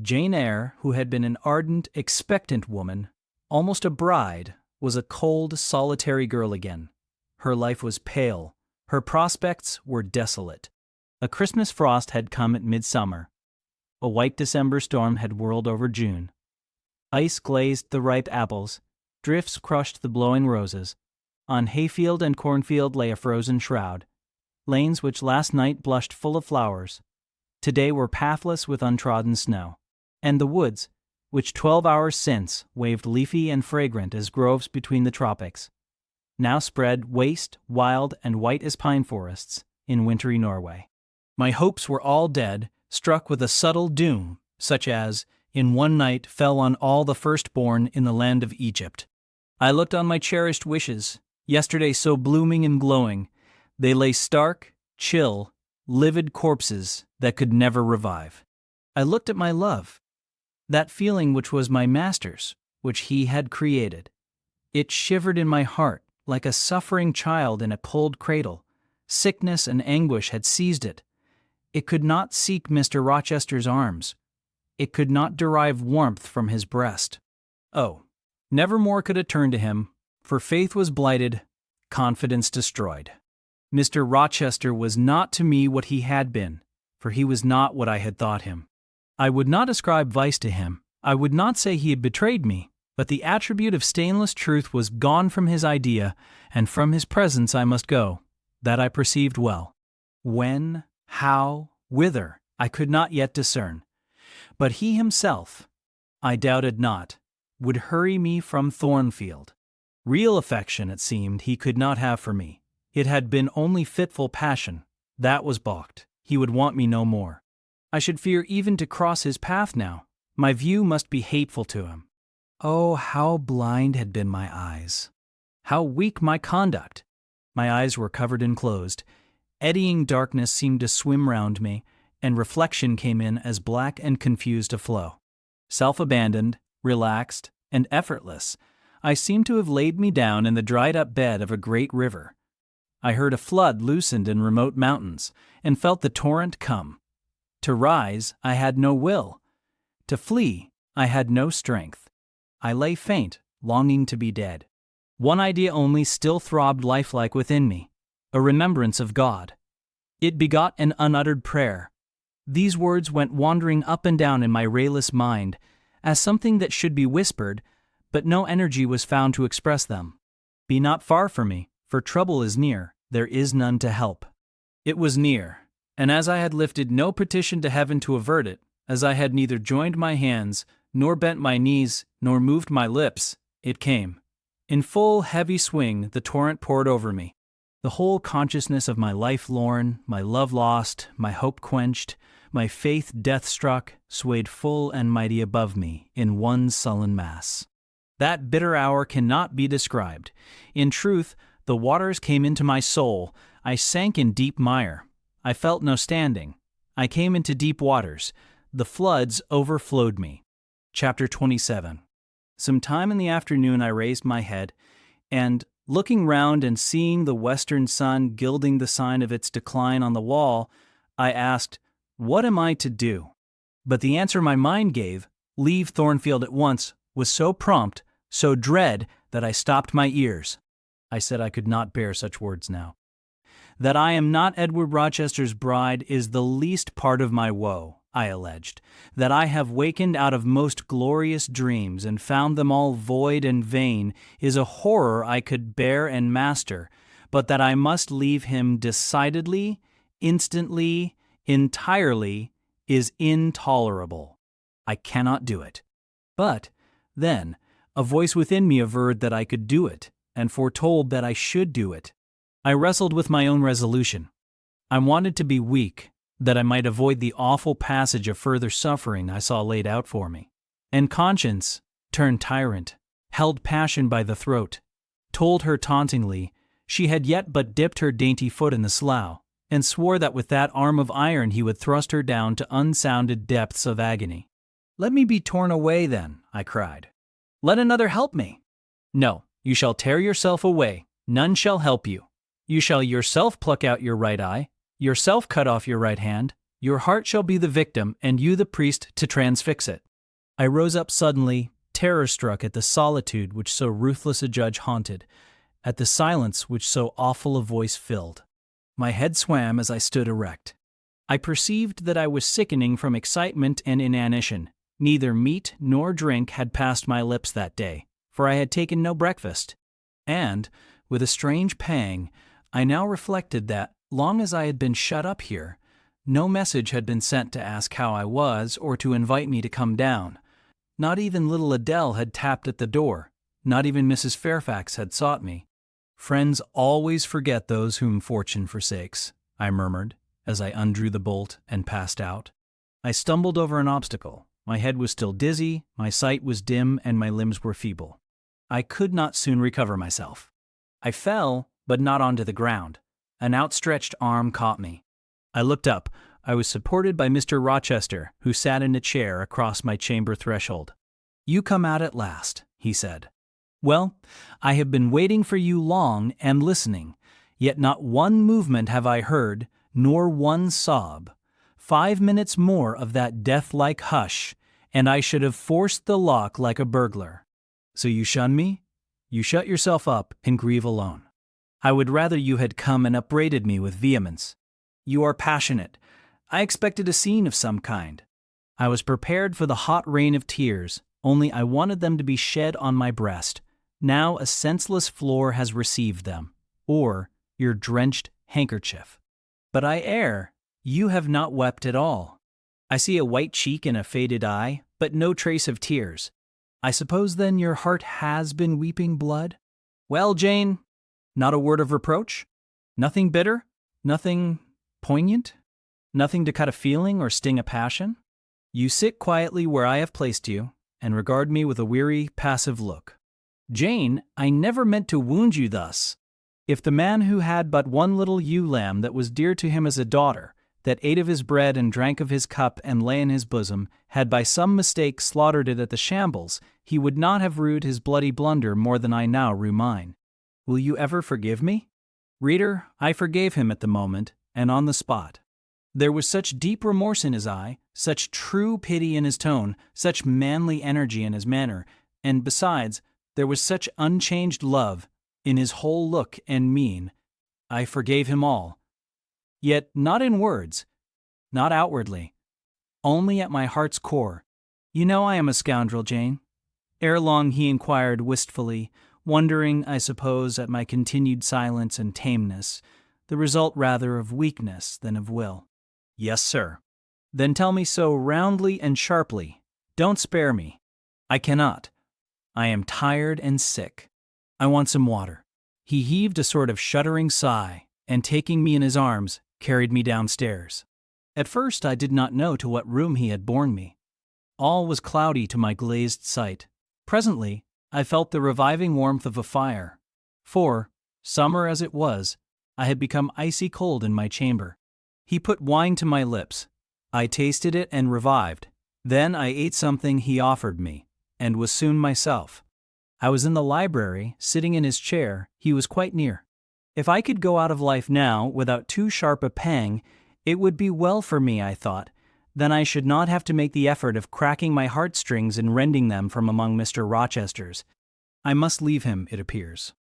Jane Eyre, who had been an ardent, expectant woman, almost a bride, was a cold, solitary girl again. Her life was pale. Her prospects were desolate. A Christmas frost had come at midsummer. A white December storm had whirled over June. Ice glazed the ripe apples. Drifts crushed the blowing roses. On hayfield and cornfield lay a frozen shroud. Lanes which last night blushed full of flowers, today were pathless with untrodden snow. And the woods, which 12 hours since waved leafy and fragrant as groves between the tropics, now spread waste, wild, and white as pine forests in wintry Norway. My hopes were all dead, struck with a subtle doom, such as, in one night, fell on all the firstborn in the land of Egypt. I looked on my cherished wishes, yesterday so blooming and glowing. They lay stark, chill, livid corpses that could never revive. I looked at my love, that feeling which was my master's, which he had created. It shivered in my heart like a suffering child in a cold cradle. Sickness and anguish had seized it. It could not seek Mr. Rochester's arms. It could not derive warmth from his breast. Oh, nevermore could it turn to him, for faith was blighted, confidence destroyed. Mr. Rochester was not to me what he had been, for he was not what I had thought him. I would not ascribe vice to him. I would not say he had betrayed me, but the attribute of stainless truth was gone from his idea, and from his presence I must go. That I perceived well. When, how, whither, I could not yet discern. But he himself, I doubted not, would hurry me from Thornfield. Real affection, it seemed, he could not have for me. It had been only fitful passion. That was balked. He would want me no more. I should fear even to cross his path now. My view must be hateful to him. Oh, how blind had been my eyes! How weak my conduct! My eyes were covered and closed. Eddying darkness seemed to swim round me, and reflection came in as black and confused a flow. Self-abandoned, relaxed, and effortless, I seemed to have laid me down in the dried-up bed of a great river. I heard a flood loosened in remote mountains, and felt the torrent come. To rise, I had no will. To flee, I had no strength. I lay faint, longing to be dead. One idea only still throbbed lifelike within me, a remembrance of God. It begot an unuttered prayer. These words went wandering up and down in my rayless mind, as something that should be whispered, but no energy was found to express them. Be not far from me, for trouble is near, there is none to help. It was near, and as I had lifted no petition to heaven to avert it, as I had neither joined my hands, nor bent my knees, nor moved my lips, it came. In full, heavy swing, the torrent poured over me. The whole consciousness of my life lorn, my love lost, my hope quenched, my faith death-struck, swayed full and mighty above me in one sullen mass. That bitter hour cannot be described. In truth, the waters came into my soul. I sank in deep mire. I felt no standing. I came into deep waters. The floods overflowed me. Chapter 27. Some time in the afternoon I raised my head. and, looking round and seeing the western sun gilding the sign of its decline on the wall, I asked, "What am I to do?" But the answer my mind gave, "Leave Thornfield at once," was so prompt, so dread, that I stopped my ears. I said I could not bear such words now. That I am not Edward Rochester's bride is the least part of my woe, I alleged. That I have wakened out of most glorious dreams and found them all void and vain is a horror I could bear and master, but that I must leave him decidedly, instantly, entirely, is intolerable. I cannot do it. But, then, a voice within me averred that I could do it, and foretold that I should do it. I wrestled with my own resolution. I wanted to be weak, that I might avoid the awful passage of further suffering I saw laid out for me. And conscience, turned tyrant, held passion by the throat, told her tauntingly she had yet but dipped her dainty foot in the slough, and swore that with that arm of iron he would thrust her down to unsounded depths of agony. "Let me be torn away, then," I cried. "Let another help me." "No, you shall tear yourself away. None shall help you. You shall yourself pluck out your right eye, yourself cut off your right hand. Your heart shall be the victim, and you the priest to transfix it." I rose up suddenly, terror-struck at the solitude which so ruthless a judge haunted, at the silence which so awful a voice filled. My head swam as I stood erect. I perceived that I was sickening from excitement and inanition. Neither meat nor drink had passed my lips that day, for I had taken no breakfast. And, with a strange pang, I now reflected that, long as I had been shut up here, no message had been sent to ask how I was or to invite me to come down. Not even little Adele had tapped at the door. Not even Mrs. Fairfax had sought me. "Friends always forget those whom fortune forsakes," I murmured, as I undrew the bolt and passed out. I stumbled over an obstacle. My head was still dizzy, my sight was dim, and my limbs were feeble. I could not soon recover myself. I fell, but not onto the ground. An outstretched arm caught me. I looked up. I was supported by Mr. Rochester, who sat in a chair across my chamber threshold. "You come out at last," he said. "Well, I have been waiting for you long and listening, yet not one movement have I heard, nor one sob. 5 minutes more of that death-like hush, and I should have forced the lock like a burglar. So you shun me? You shut yourself up and grieve alone. I would rather you had come and upbraided me with vehemence. You are passionate. I expected a scene of some kind. I was prepared for the hot rain of tears, only I wanted them to be shed on my breast. Now a senseless floor has received them, or your drenched handkerchief. But I err. You have not wept at all. I see a white cheek and a faded eye, but no trace of tears. I suppose then your heart has been weeping blood? Well, Jane, not a word of reproach? Nothing bitter? Nothing poignant? Nothing to cut a feeling or sting a passion? You sit quietly where I have placed you, and regard me with a weary, passive look. Jane, I never meant to wound you thus. If the man who had but one little ewe lamb that was dear to him as a daughter, that ate of his bread and drank of his cup and lay in his bosom, had by some mistake slaughtered it at the shambles, he would not have rued his bloody blunder more than I now rue mine. Will you ever forgive me? Reader, I forgave him at the moment, and on the spot. There was such deep remorse in his eye, such true pity in his tone, such manly energy in his manner, and besides, there was such unchanged love in his whole look and mien. I forgave him all. Yet not in words, not outwardly, only at my heart's core. You know I am a scoundrel, Jane. Ere long he inquired wistfully, wondering, I suppose, at my continued silence and tameness, the result rather of weakness than of will. Yes, sir. Then tell me so roundly and sharply. Don't spare me. I cannot. I am tired and sick. I want some water. He heaved a sort of shuddering sigh, and taking me in his arms, carried me downstairs. At first I did not know to what room he had borne me. All was cloudy to my glazed sight. Presently I felt the reviving warmth of a fire, for, summer as it was, I had become icy cold in my chamber. He put wine to my lips. I tasted it and revived. Then I ate something he offered me, and was soon myself. I was in the library, sitting in his chair. He was quite near. If I could go out of life now without too sharp a pang, it would be well for me, I thought. Then I should not have to make the effort of cracking my heartstrings and rending them from among Mr. Rochester's. I must leave him, it appears.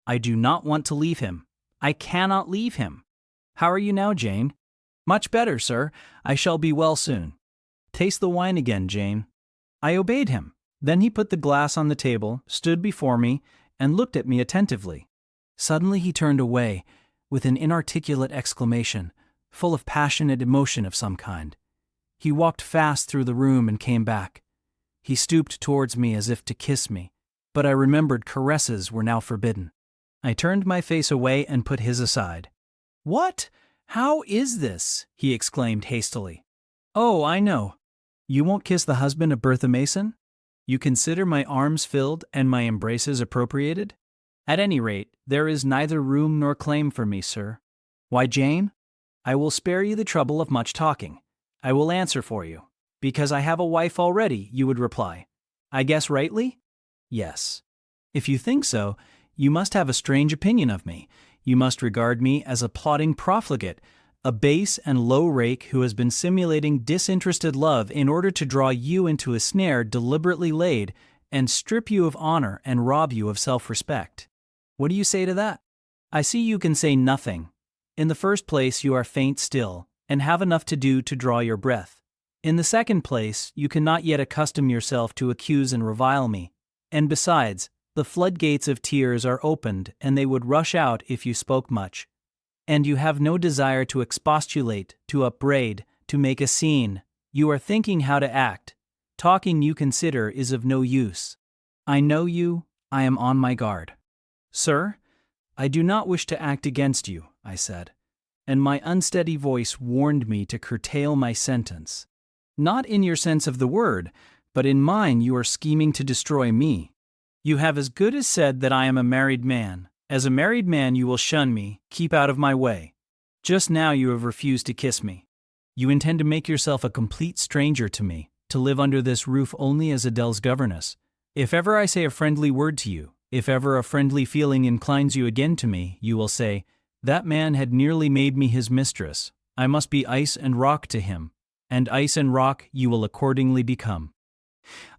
I do not want to leave him. I cannot leave him. How are you now, Jane? Much better, sir. I shall be well soon. Taste the wine again, Jane. I obeyed him. Then he put the glass on the table, stood before me, and looked at me attentively. Suddenly he turned away, with an inarticulate exclamation, full of passionate emotion of some kind. He walked fast through the room and came back. He stooped towards me as if to kiss me, but I remembered caresses were now forbidden. I turned my face away and put his aside. "What? How is this?" he exclaimed hastily. "Oh, I know. You won't kiss the husband of Bertha Mason? You consider my arms filled and my embraces appropriated? At any rate, there is neither room nor claim for me, sir. Why, Jane? I will spare you the trouble of much talking. I will answer for you. Because I have a wife already, you would reply. I guess rightly? Yes. If you think so, you must have a strange opinion of me. You must regard me as a plotting profligate, a base and low rake who has been simulating disinterested love in order to draw you into a snare deliberately laid and strip you of honor and rob you of self-respect. What do you say to that? I see you can say nothing. In the first place, you are faint still, and have enough to do to draw your breath. In the second place, you cannot yet accustom yourself to accuse and revile me. And besides, the floodgates of tears are opened, and they would rush out if you spoke much. And you have no desire to expostulate, to upbraid, to make a scene. You are thinking how to act. Talking, you consider, is of no use. I know you. I am on my guard. Sir, I do not wish to act against you, I said, and my unsteady voice warned me to curtail my sentence. Not in your sense of the word, but in mine you are scheming to destroy me. You have as good as said that I am a married man. As a married man you will shun me, keep out of my way. Just now you have refused to kiss me. You intend to make yourself a complete stranger to me, to live under this roof only as Adele's governess. If ever I say a friendly word to you, if ever a friendly feeling inclines you again to me, you will say, that man had nearly made me his mistress. I must be ice and rock to him, and ice and rock you will accordingly become.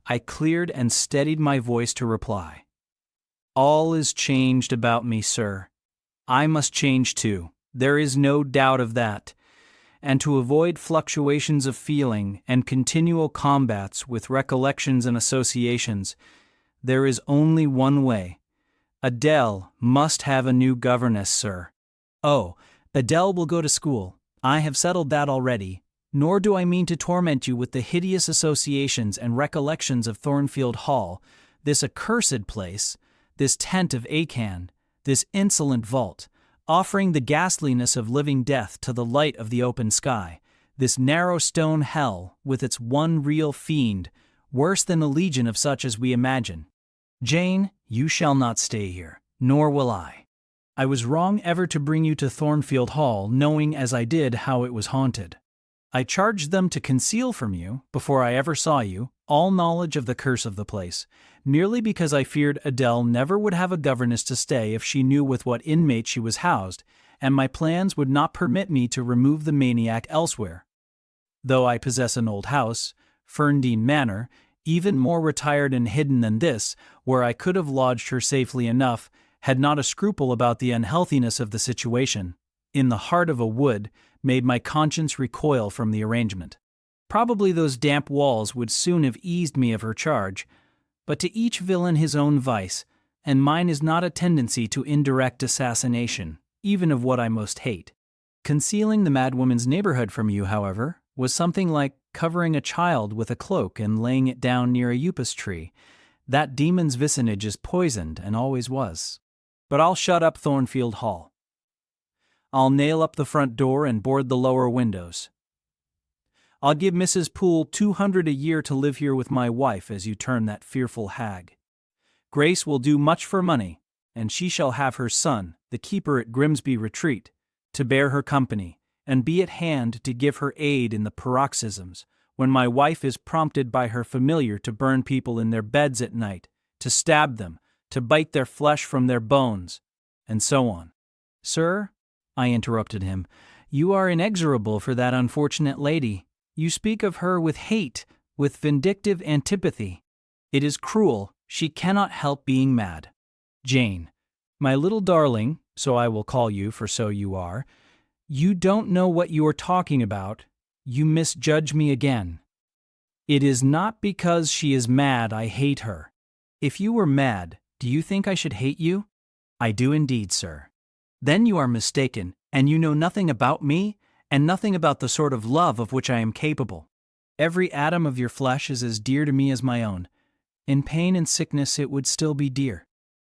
I cleared and steadied my voice to reply. All is changed about me, sir. I must change too. There is no doubt of that. And to avoid fluctuations of feeling and continual combats with recollections and associations, there is only one way. Adele must have a new governess, sir. Oh, Adele will go to school. I have settled that already. Nor do I mean to torment you with the hideous associations and recollections of Thornfield Hall, this accursed place, this tent of Achan, this insolent vault, offering the ghastliness of living death to the light of the open sky, this narrow stone hell with its one real fiend, worse than a legion of such as we imagine. Jane, you shall not stay here, nor will I. I was wrong ever to bring you to Thornfield Hall, knowing as I did how it was haunted. I charged them to conceal from you, before I ever saw you, all knowledge of the curse of the place, merely because I feared Adele never would have a governess to stay if she knew with what inmate she was housed, and my plans would not permit me to remove the maniac elsewhere. Though I possess an old house, Ferndean Manor, even more retired and hidden than this, where I could have lodged her safely enough, had not a scruple about the unhealthiness of the situation, in the heart of a wood, made my conscience recoil from the arrangement. Probably those damp walls would soon have eased me of her charge, but to each villain his own vice, and mine is not a tendency to indirect assassination, even of what I most hate. Concealing the madwoman's neighborhood from you, however, was something like covering a child with a cloak and laying it down near a upas tree. That demon's vicinage is poisoned and always was. But I'll shut up Thornfield Hall. I'll nail up the front door and board the lower windows. I'll give Mrs. Poole $200 a year to live here with my wife, as you term that fearful hag. Grace will do much for money, and she shall have her son, the keeper at Grimsby Retreat, to bear her company, and be at hand to give her aid in the paroxysms, when my wife is prompted by her familiar to burn people in their beds at night, to stab them, to bite their flesh from their bones, and so on. Sir, I interrupted him, you are inexorable for that unfortunate lady. You speak of her with hate, with vindictive antipathy. It is cruel. She cannot help being mad. Jane, my little darling, so I will call you, for so you are, you don't know what you are talking about. You misjudge me again. It is not because she is mad I hate her. If you were mad, do you think I should hate you? I do indeed, sir. Then you are mistaken, and you know nothing about me, and nothing about the sort of love of which I am capable. Every atom of your flesh is as dear to me as my own. In pain and sickness it would still be dear.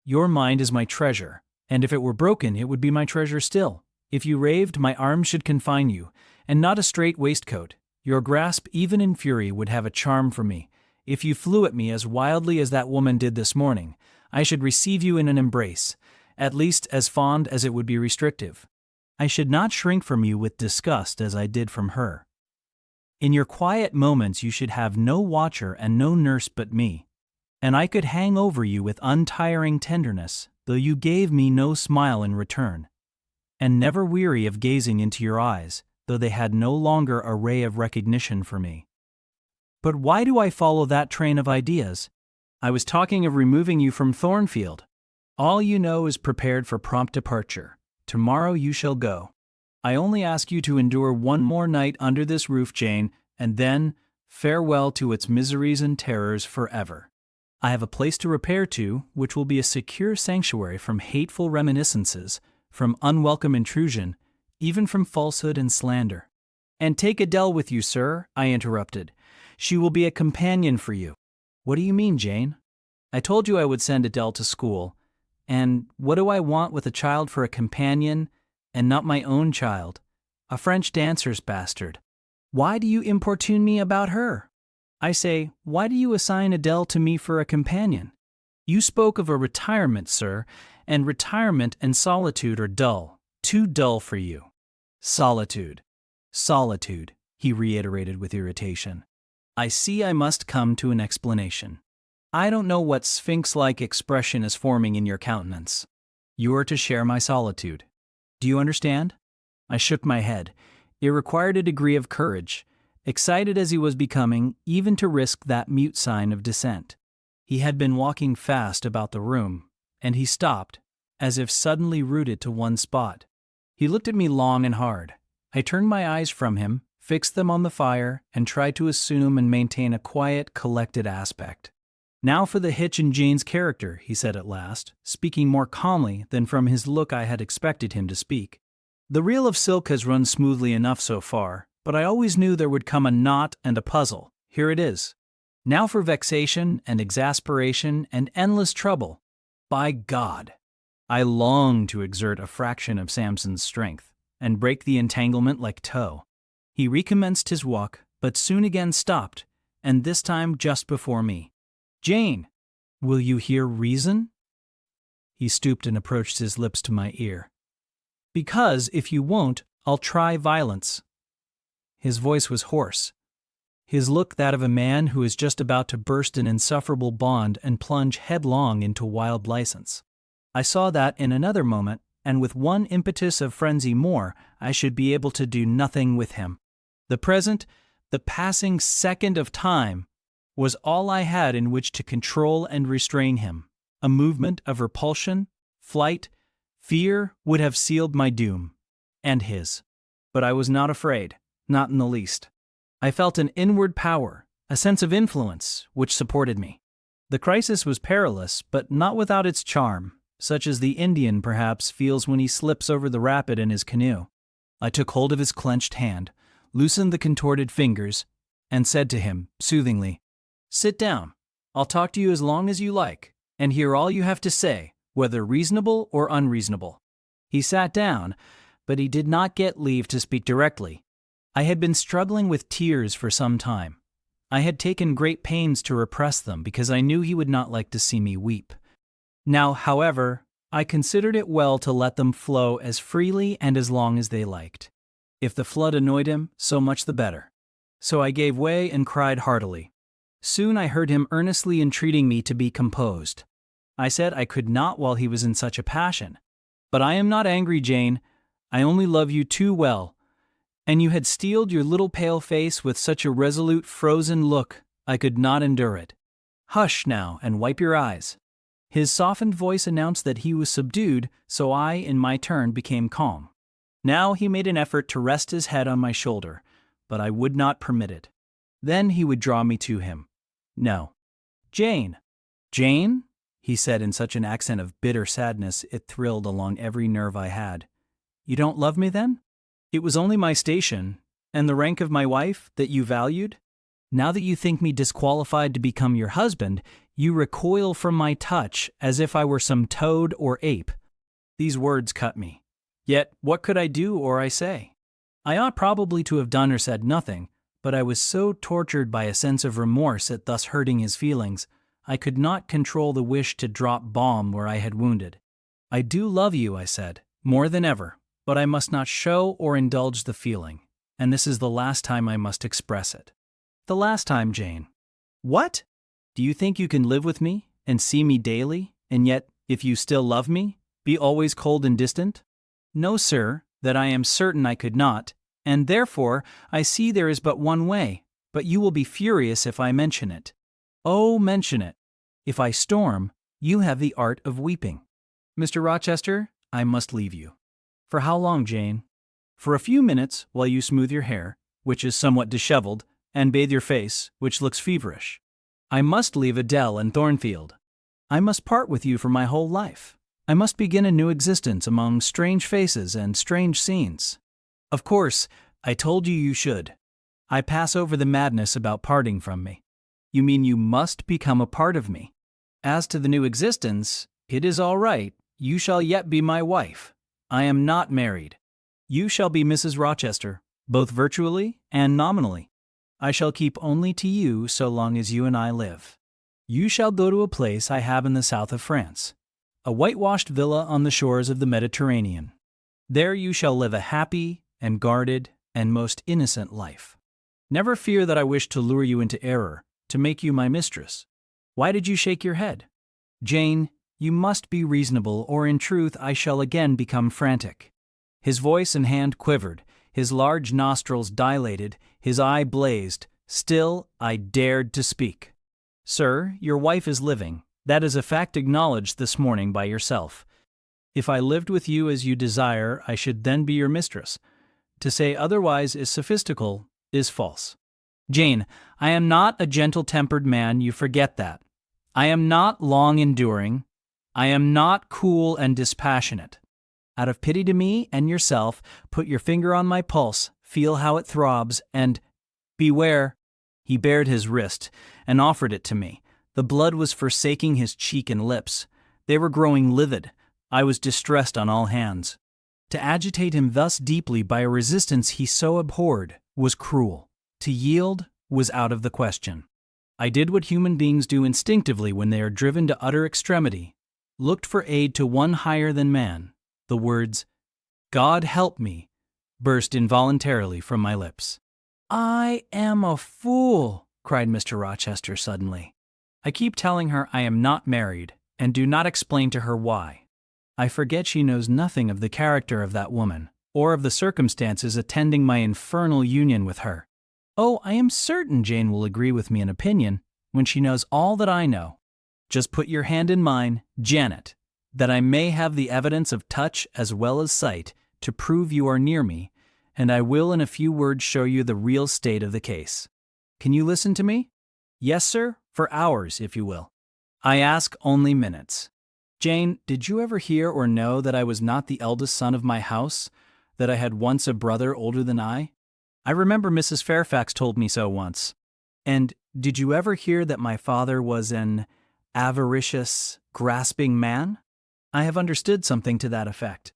Your mind is my treasure, and if it were broken it would be my treasure still. If you raved, my arms should confine you, and not a straight waistcoat. Your grasp, even in fury, would have a charm for me. If you flew at me as wildly as that woman did this morning, I should receive you in an embrace, at least as fond as it would be restrictive. I should not shrink from you with disgust as I did from her. In your quiet moments you should have no watcher and no nurse but me, and I could hang over you with untiring tenderness, though you gave me no smile in return, and never weary of gazing into your eyes, though they had no longer a ray of recognition for me. But why do I follow that train of ideas? I was talking of removing you from Thornfield. All you know is prepared for prompt departure. Tomorrow you shall go. I only ask you to endure one more night under this roof, Jane, and then farewell to its miseries and terrors forever. I have a place to repair to, which will be a secure sanctuary from hateful reminiscences, from unwelcome intrusion, even from falsehood and slander. And take Adele with you, sir, I interrupted. She will be a companion for you. What do you mean, Jane? I told you I would send Adele to school, and what do I want with a child for a companion, and not my own child, a French dancer's bastard? Why do you importune me about her? I say, why do you assign Adele to me for a companion? You spoke of a retirement, sir, and retirement and solitude are dull, too dull for you. Solitude, he reiterated with irritation. I see I must come to an explanation. I don't know what sphinx-like expression is forming in your countenance. You are to share my solitude. Do you understand? I shook my head. It required a degree of courage, excited as he was becoming, even to risk that mute sign of dissent. He had been walking fast about the room, and he stopped, as if suddenly rooted to one spot. He looked at me long and hard. I turned my eyes from him, fixed them on the fire, and tried to assume and maintain a quiet, collected aspect. Now for the hitch in Jane's character, he said at last, speaking more calmly than from his look I had expected him to speak. The reel of silk has run smoothly enough so far, but I always knew there would come a knot and a puzzle. Here it is. Now for vexation and exasperation and endless trouble. By God! I long to exert a fraction of Samson's strength, and break the entanglement like tow. He recommenced his walk, but soon again stopped, and this time just before me. Jane, will you hear reason? He stooped and approached his lips to my ear. Because, if you won't, I'll try violence. His voice was hoarse, his look that of a man who is just about to burst an insufferable bond and plunge headlong into wild license. I saw that in another moment, and with one impetus of frenzy more, I should be able to do nothing with him. The present, the passing second of time, was all I had in which to control and restrain him. A movement of repulsion, flight, fear would have sealed my doom, and his. But I was not afraid, not in the least. I felt an inward power, a sense of influence, which supported me. The crisis was perilous, but not without its charm, such as the Indian perhaps feels when he slips over the rapid in his canoe. I took hold of his clenched hand, loosened the contorted fingers, and said to him, soothingly, "Sit down. I'll talk to you as long as you like, and hear all you have to say, whether reasonable or unreasonable." He sat down, but he did not get leave to speak directly. I had been struggling with tears for some time. I had taken great pains to repress them because I knew he would not like to see me weep. Now, however, I considered it well to let them flow as freely and as long as they liked. If the flood annoyed him, so much the better. So I gave way and cried heartily. Soon I heard him earnestly entreating me to be composed. I said I could not while he was in such a passion. But I am not angry, Jane. I only love you too well. And you had steeled your little pale face with such a resolute, frozen look, I could not endure it. Hush now, and wipe your eyes. His softened voice announced that he was subdued, so I, in my turn, became calm. Now he made an effort to rest his head on my shoulder, but I would not permit it. Then he would draw me to him. No. Jane! Jane? He said in such an accent of bitter sadness it thrilled along every nerve I had. You don't love me then? It was only my station, and the rank of my wife, that you valued? Now that you think me disqualified to become your husband, you recoil from my touch as if I were some toad or ape. These words cut me. Yet what could I do or I say? I ought probably to have done or said nothing, but I was so tortured by a sense of remorse at thus hurting his feelings, I could not control the wish to drop balm where I had wounded. I do love you, I said, more than ever, but I must not show or indulge the feeling, and this is the last time I must express it. The last time, Jane. What? Do you think you can live with me and see me daily, and yet, if you still love me, be always cold and distant? No, sir, that I am certain I could not, and therefore I see there is but one way, but you will be furious if I mention it. Oh, mention it. If I storm, you have the art of weeping. Mr. Rochester, I must leave you. For how long, Jane? For a few minutes while you smooth your hair, which is somewhat disheveled, and bathe your face, which looks feverish. I must leave Adele and Thornfield. I must part with you for my whole life. I must begin a new existence among strange faces and strange scenes. Of course, I told you you should. I pass over the madness about parting from me. You mean you must become a part of me. As to the new existence, it is all right. You shall yet be my wife. I am not married. You shall be Mrs. Rochester, both virtually and nominally. I shall keep only to you so long as you and I live. You shall go to a place I have in the south of France, a whitewashed villa on the shores of the Mediterranean. There you shall live a happy and guarded and most innocent life. Never fear that I wish to lure you into error, to make you my mistress. Why did you shake your head? Jane, you must be reasonable, or in truth I shall again become frantic. His voice and hand quivered, his large nostrils dilated, his eye blazed. Still, I dared to speak. Sir, your wife is living. That is a fact acknowledged this morning by yourself. If I lived with you as you desire, I should then be your mistress. To say otherwise is sophistical, is false. Jane, I am not a gentle-tempered man, you forget that. I am not long-enduring. I am not cool and dispassionate. Out of pity to me and yourself, put your finger on my pulse, feel how it throbs, and beware. He bared his wrist and offered it to me. The blood was forsaking his cheek and lips. They were growing livid. I was distressed on all hands. To agitate him thus deeply by a resistance he so abhorred was cruel. To yield was out of the question. I did what human beings do instinctively when they are driven to utter extremity, looked for aid to one higher than man. The words, "God help me," burst involuntarily from my lips. I am a fool, cried Mr. Rochester suddenly. I keep telling her I am not married, and do not explain to her why. I forget she knows nothing of the character of that woman, or of the circumstances attending my infernal union with her. Oh, I am certain Jane will agree with me in opinion when she knows all that I know. Just put your hand in mine, Janet, that I may have the evidence of touch as well as sight to prove you are near me, and I will in a few words show you the real state of the case. Can you listen to me? Yes, sir, for hours, if you will. I ask only minutes. Jane, did you ever hear or know that I was not the eldest son of my house, that I had once a brother older than I? I remember Mrs. Fairfax told me so once. And did you ever hear that my father was an avaricious, grasping man? I have understood something to that effect.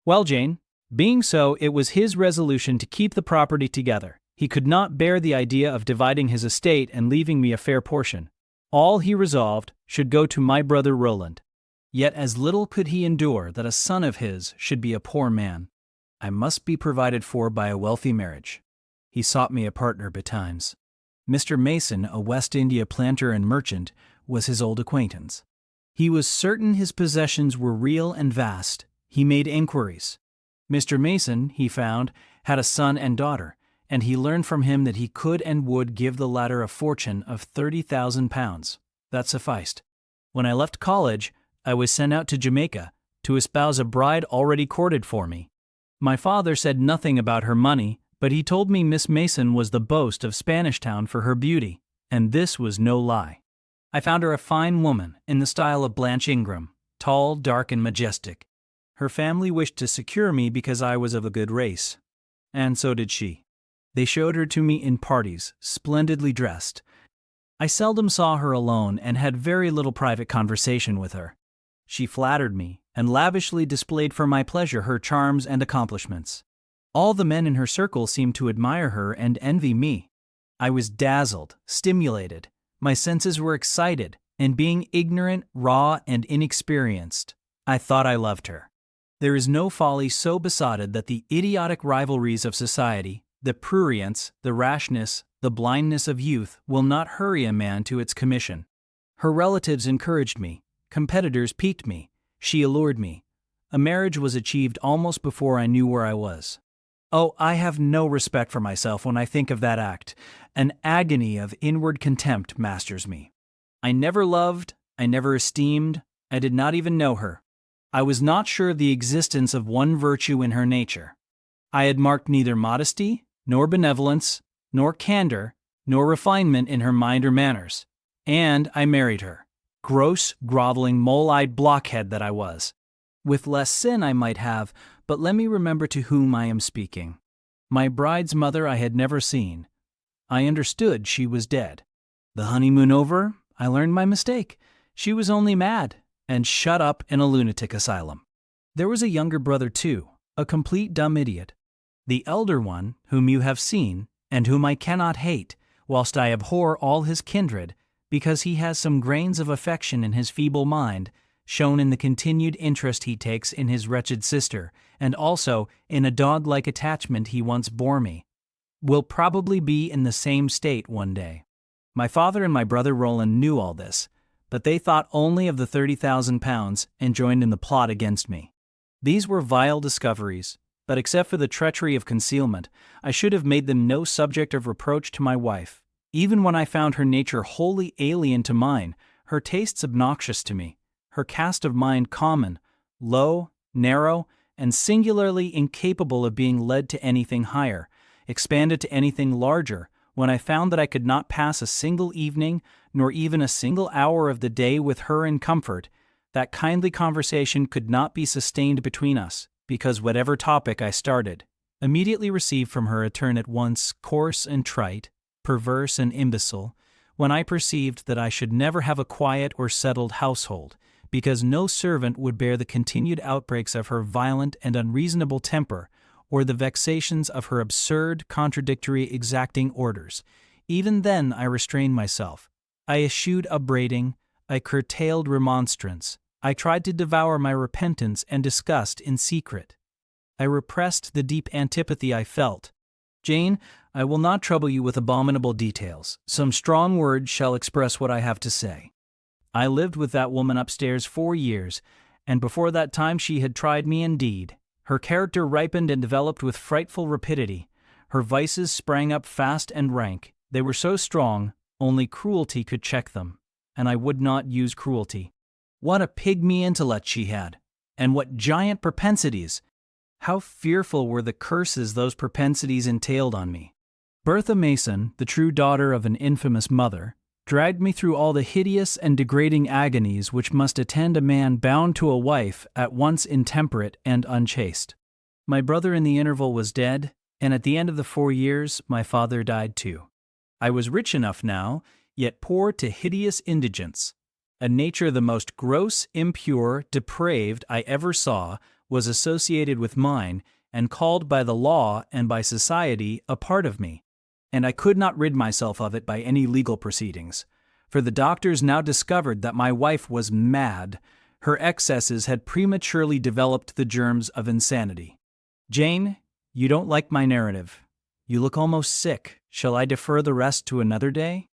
Well, Jane, being so, it was his resolution to keep the property together. He could not bear the idea of dividing his estate and leaving me a fair portion. All, he resolved, should go to my brother Roland. Yet as little could he endure that a son of his should be a poor man. I must be provided for by a wealthy marriage. He sought me a partner betimes. Mr. Mason, a West India planter and merchant, was his old acquaintance. He was certain his possessions were real and vast. He made inquiries. Mr. Mason, he found, had a son and daughter, and he learned from him that he could and would give the latter a fortune of £30,000. That sufficed. When I left college, I was sent out to Jamaica to espouse a bride already courted for me. My father said nothing about her money, but he told me Miss Mason was the boast of Spanish Town for her beauty, and this was no lie. I found her a fine woman in the style of Blanche Ingram, tall, dark, and majestic. Her family wished to secure me because I was of a good race, and so did she. They showed her to me in parties, splendidly dressed. I seldom saw her alone and had very little private conversation with her. She flattered me and lavishly displayed for my pleasure her charms and accomplishments. All the men in her circle seemed to admire her and envy me. I was dazzled, stimulated. My senses were excited, and being ignorant, raw, and inexperienced, I thought I loved her. There is no folly so besotted that the idiotic rivalries of society, the prurience, the rashness, the blindness of youth will not hurry a man to its commission. Her relatives encouraged me, competitors piqued me, she allured me. A marriage was achieved almost before I knew where I was. Oh, I have no respect for myself when I think of that act. An agony of inward contempt masters me. I never loved, I never esteemed, I did not even know her. I was not sure of the existence of one virtue in her nature. I had marked neither modesty, nor benevolence, nor candor, nor refinement in her mind or manners. And I married her. Gross, groveling, mole-eyed blockhead that I was. With less sin I might have, but let me remember to whom I am speaking. My bride's mother I had never seen. I understood she was dead. The honeymoon over, I learned my mistake. She was only mad, and shut up in a lunatic asylum. There was a younger brother too, a complete dumb idiot. The elder one, whom you have seen, and whom I cannot hate, whilst I abhor all his kindred, because he has some grains of affection in his feeble mind, shown in the continued interest he takes in his wretched sister, and also in a dog-like attachment he once bore me, will probably be in the same state one day. My father and my brother Roland knew all this, but they thought only of the £30,000 and joined in the plot against me. These were vile discoveries, but except for the treachery of concealment, I should have made them no subject of reproach to my wife. Even when I found her nature wholly alien to mine, her tastes obnoxious to me, her cast of mind common, low, narrow, and singularly incapable of being led to anything higher, expanded to anything larger, when I found that I could not pass a single evening, nor even a single hour of the day with her in comfort, that kindly conversation could not be sustained between us, because whatever topic I started, immediately received from her a turn at once coarse and trite, perverse and imbecile, when I perceived that I should never have a quiet or settled household, because no servant would bear the continued outbreaks of her violent and unreasonable temper, or the vexations of her absurd, contradictory, exacting orders. Even then I restrained myself. I eschewed upbraiding, I curtailed remonstrance, I tried to devour my repentance and disgust in secret. I repressed the deep antipathy I felt. Jane, I will not trouble you with abominable details. Some strong words shall express what I have to say. I lived with that woman upstairs 4 years, and before that time she had tried me indeed. Her character ripened and developed with frightful rapidity. Her vices sprang up fast and rank. They were so strong, only cruelty could check them, and I would not use cruelty. What a pygmy intellect she had, and what giant propensities! How fearful were the curses those propensities entailed on me. Bertha Mason, the true daughter of an infamous mother, dragged me through all the hideous and degrading agonies which must attend a man bound to a wife at once intemperate and unchaste. My brother in the interval was dead, and at the end of the 4 years my father died too. I was rich enough now, yet poor to hideous indigence. A nature the most gross, impure, depraved I ever saw was associated with mine, and called by the law and by society a part of me, and I could not rid myself of it by any legal proceedings, for the doctors now discovered that my wife was mad. Her excesses had prematurely developed the germs of insanity. Jane, you don't like my narrative. You look almost sick. Shall I defer the rest to another day?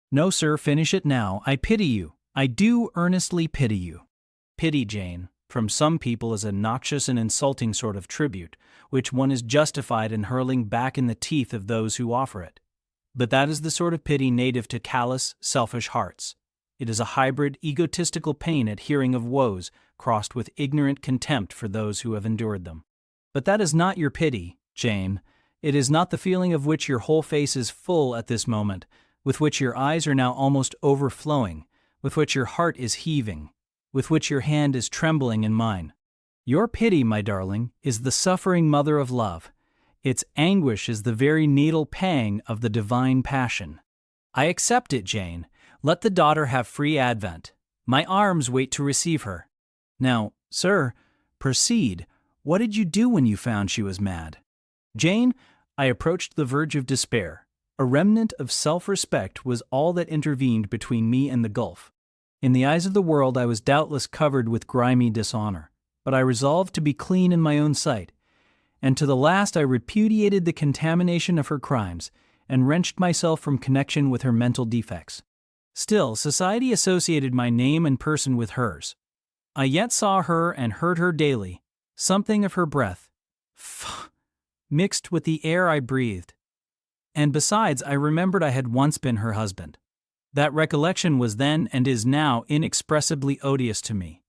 No, sir, finish it now. I pity you. I do earnestly pity you. Pity, Jane, from some people is a noxious and insulting sort of tribute, which one is justified in hurling back in the teeth of those who offer it. But that is the sort of pity native to callous, selfish hearts. It is a hybrid, egotistical pain at hearing of woes, crossed with ignorant contempt for those who have endured them. But that is not your pity, Jane. It is not the feeling of which your whole face is full at this moment, with which your eyes are now almost overflowing, with which your heart is heaving, with which your hand is trembling in mine. Your pity, my darling, is the suffering mother of love. Its anguish is the very needle pang of the divine passion. I accept it, Jane. Let the daughter have free advent. My arms wait to receive her. Now, sir, proceed. What did you do when you found she was mad? Jane, I approached the verge of despair. A remnant of self-respect was all that intervened between me and the gulf. In the eyes of the world I was doubtless covered with grimy dishonor, but I resolved to be clean in my own sight, and to the last I repudiated the contamination of her crimes, and wrenched myself from connection with her mental defects. Still, society associated my name and person with hers. I yet saw her and heard her daily, something of her breath, mixed with the air I breathed. And besides, I remembered I had once been her husband. That recollection was then and is now inexpressibly odious to me.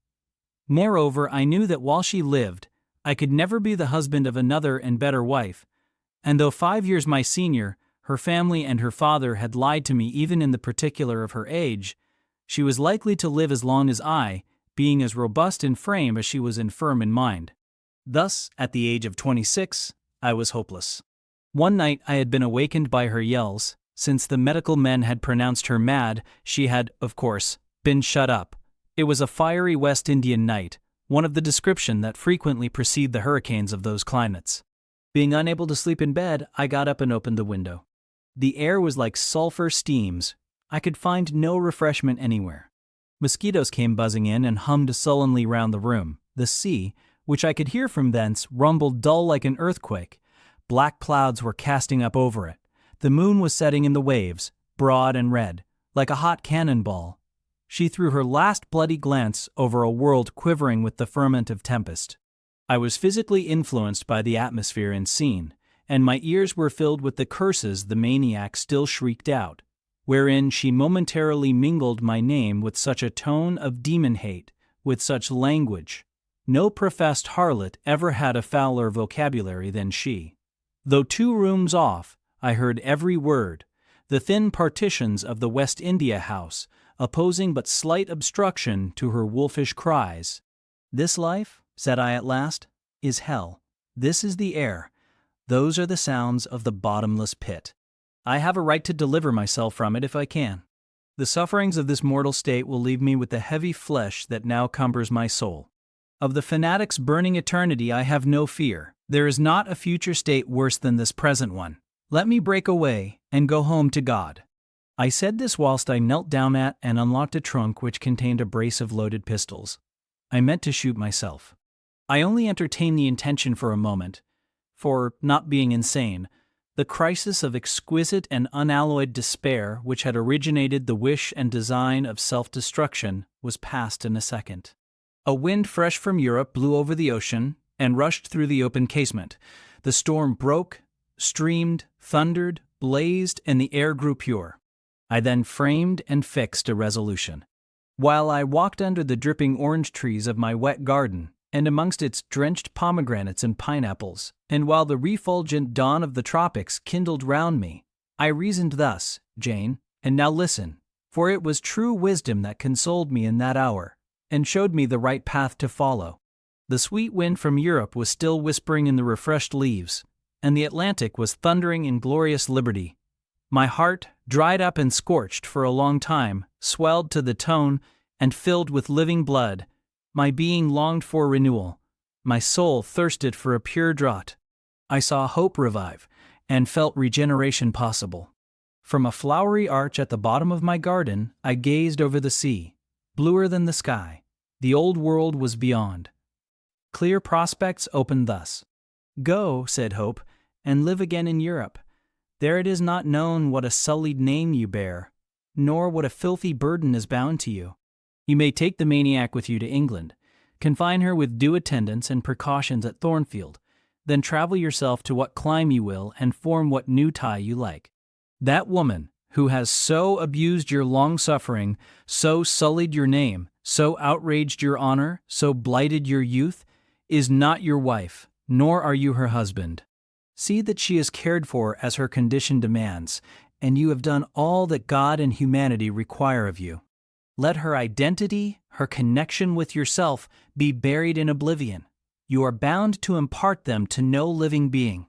Moreover, I knew that while she lived, I could never be the husband of another and better wife, and though 5 years my senior, her family and her father had lied to me even in the particular of her age, she was likely to live as long as I, being as robust in frame as she was infirm in mind. Thus, at the age of 26, I was hopeless. One night I had been awakened by her yells. Since the medical men had pronounced her mad, she had, of course, been shut up. It was a fiery West Indian night, one of the description that frequently precede the hurricanes of those climates. Being unable to sleep in bed, I got up and opened the window. The air was like sulfur steams. I could find no refreshment anywhere. Mosquitoes came buzzing in and hummed sullenly round the room. The sea, which I could hear from thence, rumbled dull like an earthquake. Black clouds were casting up over it. The moon was setting in the waves, broad and red, like a hot cannonball. She threw her last bloody glance over a world quivering with the ferment of tempest. I was physically influenced by the atmosphere and scene, and my ears were filled with the curses the maniac still shrieked out, wherein she momentarily mingled my name with such a tone of demon hate, with such language. No professed harlot ever had a fouler vocabulary than she. Though 2 rooms off, I heard every word. The thin partitions of the West India House, opposing but slight obstruction to her wolfish cries. This life, said I at last, is hell. This is the air. Those are the sounds of the bottomless pit. I have a right to deliver myself from it if I can. The sufferings of this mortal state will leave me with the heavy flesh that now cumbers my soul. Of the fanatic's burning eternity I have no fear. There is not a future state worse than this present one. Let me break away and go home to God. I said this whilst I knelt down at and unlocked a trunk which contained a brace of loaded pistols. I meant to shoot myself. I only entertained the intention for a moment, for, not being insane, the crisis of exquisite and unalloyed despair which had originated the wish and design of self-destruction was past in a second. A wind fresh from Europe blew over the ocean and rushed through the open casement. The storm broke, streamed, thundered, blazed, and the air grew pure. I then framed and fixed a resolution. While I walked under the dripping orange trees of my wet garden, and amongst its drenched pomegranates and pineapples, and while the refulgent dawn of the tropics kindled round me, I reasoned thus, Jane, and now listen, for it was true wisdom that consoled me in that hour, and showed me the right path to follow. The sweet wind from Europe was still whispering in the refreshed leaves, and the Atlantic was thundering in glorious liberty. My heart, dried up and scorched for a long time, swelled to the tone and filled with living blood. My being longed for renewal. My soul thirsted for a pure draught. I saw hope revive, and felt regeneration possible. From a flowery arch at the bottom of my garden, I gazed over the sea, bluer than the sky. The old world was beyond. Clear prospects opened thus. Go, said Hope, and live again in Europe. There it is not known what a sullied name you bear, nor what a filthy burden is bound to you. You may take the maniac with you to England, confine her with due attendance and precautions at Thornfield, then travel yourself to what clime you will and form what new tie you like. That woman, who has so abused your long-suffering, so sullied your name, so outraged your honor, so blighted your youth, is not your wife, nor are you her husband. See that she is cared for as her condition demands, and you have done all that God and humanity require of you. Let her identity, her connection with yourself, be buried in oblivion. You are bound to impart them to no living being.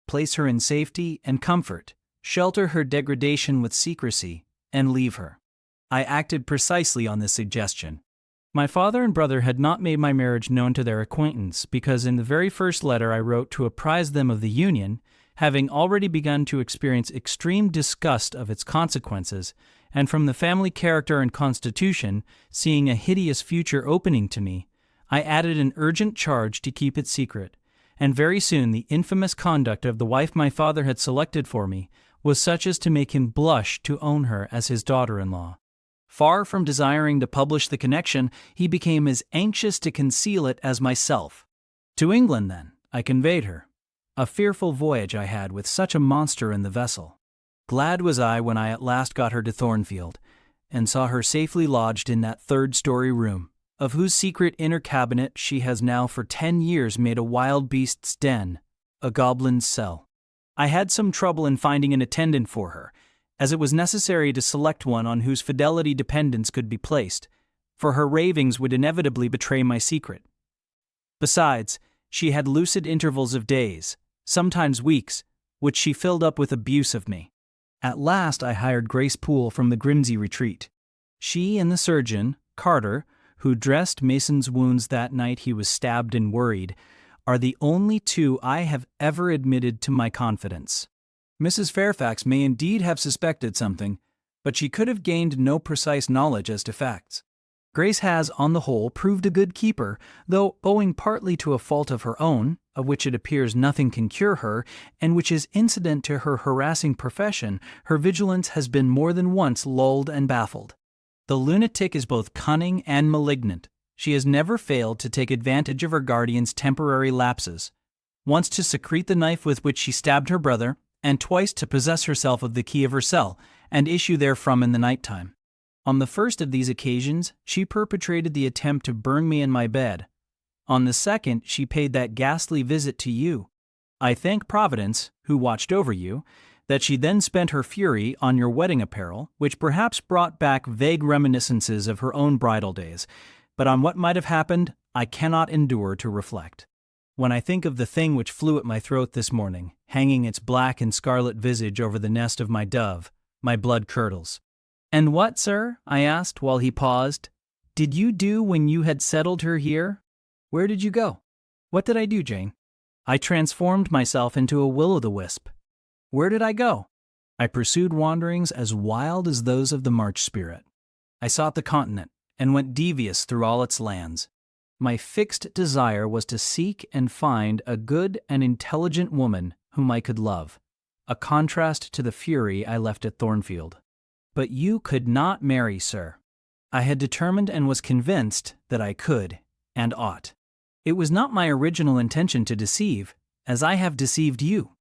Place her in safety and comfort, shelter her degradation with secrecy, and leave her. I acted precisely on this suggestion. My father and brother had not made my marriage known to their acquaintance because in the very first letter I wrote to apprise them of the union, having already begun to experience extreme disgust of its consequences, and from the family character and constitution, seeing a hideous future opening to me, I added an urgent charge to keep it secret, and very soon the infamous conduct of the wife my father had selected for me was such as to make him blush to own her as his daughter-in-law. Far from desiring to publish the connection, he became as anxious to conceal it as myself. To England, then, I conveyed her. A fearful voyage I had with such a monster in the vessel. Glad was I when I at last got her to Thornfield, and saw her safely lodged in that third-story room, of whose secret inner cabinet she has now for 10 years made a wild beast's den, a goblin's cell. I had some trouble in finding an attendant for her, as it was necessary to select one on whose fidelity dependence could be placed, for her ravings would inevitably betray my secret. Besides, she had lucid intervals of days, sometimes weeks, which she filled up with abuse of me. At last I hired Grace Poole from the Grimsby retreat. She and the surgeon, Carter, who dressed Mason's wounds that night he was stabbed and worried, are the only two I have ever admitted to my confidence. Mrs. Fairfax may indeed have suspected something, but she could have gained no precise knowledge as to facts. Grace has, on the whole, proved a good keeper, though owing partly to a fault of her own, of which it appears nothing can cure her, and which is incident to her harassing profession, her vigilance has been more than once lulled and baffled. The lunatic is both cunning and malignant. She has never failed to take advantage of her guardian's temporary lapses, once to secrete the knife with which she stabbed her brother, and twice to possess herself of the key of her cell, and issue therefrom in the night-time. On the first of these occasions, she perpetrated the attempt to burn me in my bed. On the second, she paid that ghastly visit to you. I thank Providence, who watched over you, that she then spent her fury on your wedding apparel, which perhaps brought back vague reminiscences of her own bridal days, but on what might have happened, I cannot endure to reflect. When I think of the thing which flew at my throat this morning, hanging its black and scarlet visage over the nest of my dove, my blood curdles. "And what, sir," I asked while he paused, "did you do when you had settled her here? Where did you go?" "What did I do, Jane?" "I transformed myself into a will-o'-the-wisp." "Where did I go?" "I pursued wanderings as wild as those of the March spirit. I sought the continent, and went devious through all its lands. My fixed desire was to seek and find a good and intelligent woman whom I could love, a contrast to the fury I left at Thornfield. But you could not marry, sir. I had determined and was convinced that I could and ought. It was not my original intention to deceive, as I have deceived you.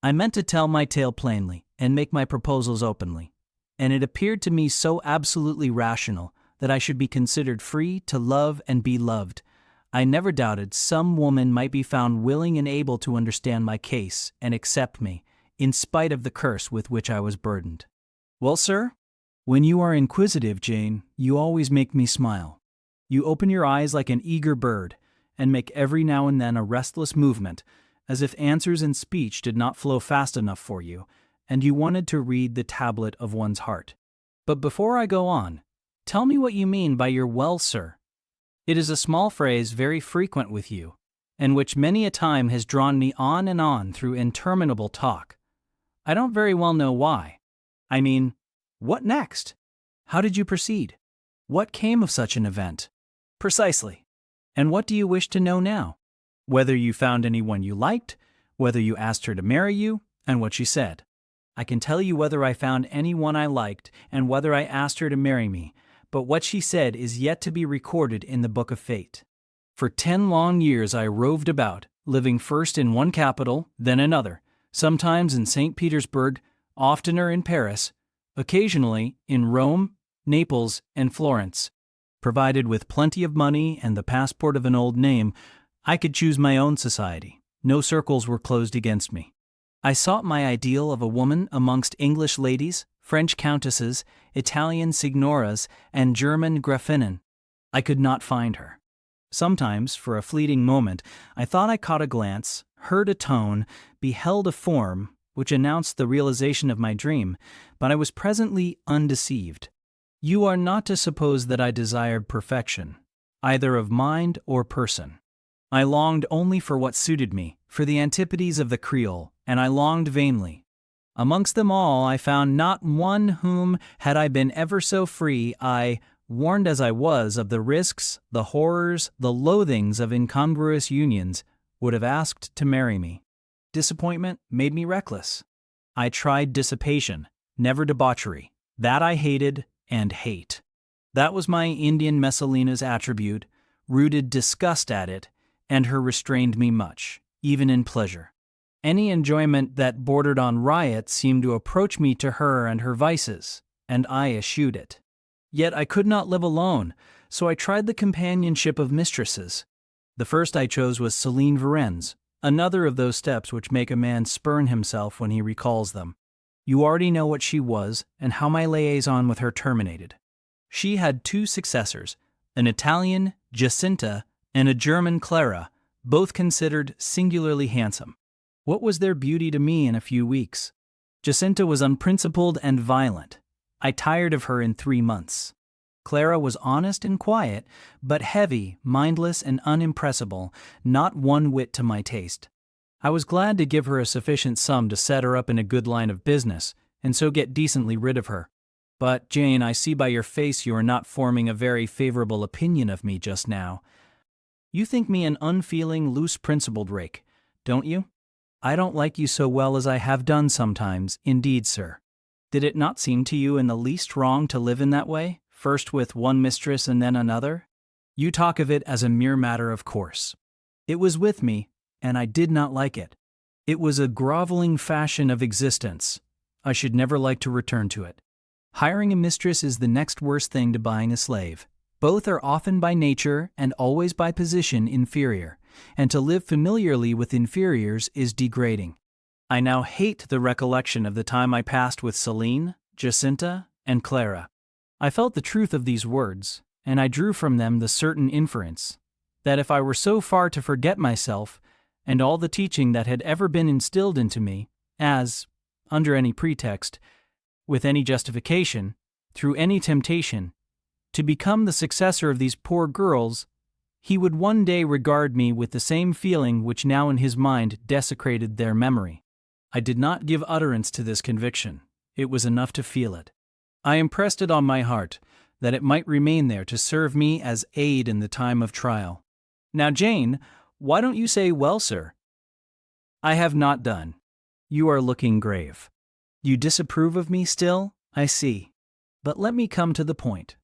I meant to tell my tale plainly and make my proposals openly, and it appeared to me so absolutely rational that I should be considered free to love and be loved. I never doubted some woman might be found willing and able to understand my case and accept me, in spite of the curse with which I was burdened. Well, sir, when you are inquisitive, Jane, you always make me smile. You open your eyes like an eager bird, and make every now and then a restless movement, as if answers in speech did not flow fast enough for you, and you wanted to read the tablet of one's heart. But before I go on, tell me what you mean by your "well, sir." It is a small phrase very frequent with you, and which many a time has drawn me on and on through interminable talk. I don't very well know why. I mean, what next? How did you proceed? What came of such an event? Precisely. And what do you wish to know now? Whether you found anyone you liked, whether you asked her to marry you, and what she said. I can tell you whether I found anyone I liked and whether I asked her to marry me, but what she said is yet to be recorded in the book of fate. For 10 long years I roved about, living first in one capital, then another, sometimes in St. Petersburg, oftener in Paris, occasionally in Rome, Naples, and Florence. Provided with plenty of money and the passport of an old name, I could choose my own society. No circles were closed against me. I sought my ideal of a woman amongst English ladies, French countesses, Italian signoras, and German Gräfinnen. I could not find her. Sometimes, for a fleeting moment, I thought I caught a glance, heard a tone, beheld a form, which announced the realization of my dream, but I was presently undeceived. You are not to suppose that I desired perfection, either of mind or person. I longed only for what suited me, for the antipodes of the Creole, and I longed vainly. Amongst them all I found not one whom, had I been ever so free, I, warned as I was of the risks, the horrors, the loathings of incongruous unions, would have asked to marry me. Disappointment made me reckless. I tried dissipation, never debauchery. That I hated and hate. That was my Indian Messalina's attribute, rooted disgust at it, and her restrained me much, even in pleasure. Any enjoyment that bordered on riot seemed to approach me to her and her vices, and I eschewed it. Yet I could not live alone, so I tried the companionship of mistresses. The first I chose was Céline Varens, another of those steps which make a man spurn himself when he recalls them. You already know what she was and how my liaison with her terminated. She had 2 successors, an Italian, Jacinta, and a German, Clara, both considered singularly handsome. What was their beauty to me in a few weeks? Jacinta was unprincipled and violent. I tired of her in 3 months. Clara was honest and quiet, but heavy, mindless, and unimpressible, not one whit to my taste. I was glad to give her a sufficient sum to set her up in a good line of business, and so get decently rid of her. But, Jane, I see by your face you are not forming a very favorable opinion of me just now. You think me an unfeeling, loose-principled rake, don't you? I don't like you so well as I have done sometimes, indeed, sir. Did it not seem to you in the least wrong to live in that way, first with one mistress and then another? You talk of it as a mere matter of course. It was with me, and I did not like it. It was a groveling fashion of existence. I should never like to return to it. Hiring a mistress is the next worst thing to buying a slave. Both are often by nature and always by position inferior, and to live familiarly with inferiors is degrading. I now hate the recollection of the time I passed with Céline, Jacinta, and Clara. I felt the truth of these words, and I drew from them the certain inference that if I were so far to forget myself and all the teaching that had ever been instilled into me, as, under any pretext, with any justification, through any temptation, to become the successor of these poor girls, he would one day regard me with the same feeling which now in his mind desecrated their memory. I did not give utterance to this conviction. It was enough to feel it. I impressed it on my heart, that it might remain there to serve me as aid in the time of trial. Now, Jane, why don't you say, well, sir? I have not done. You are looking grave. You disapprove of me still, I see. But let me come to the point.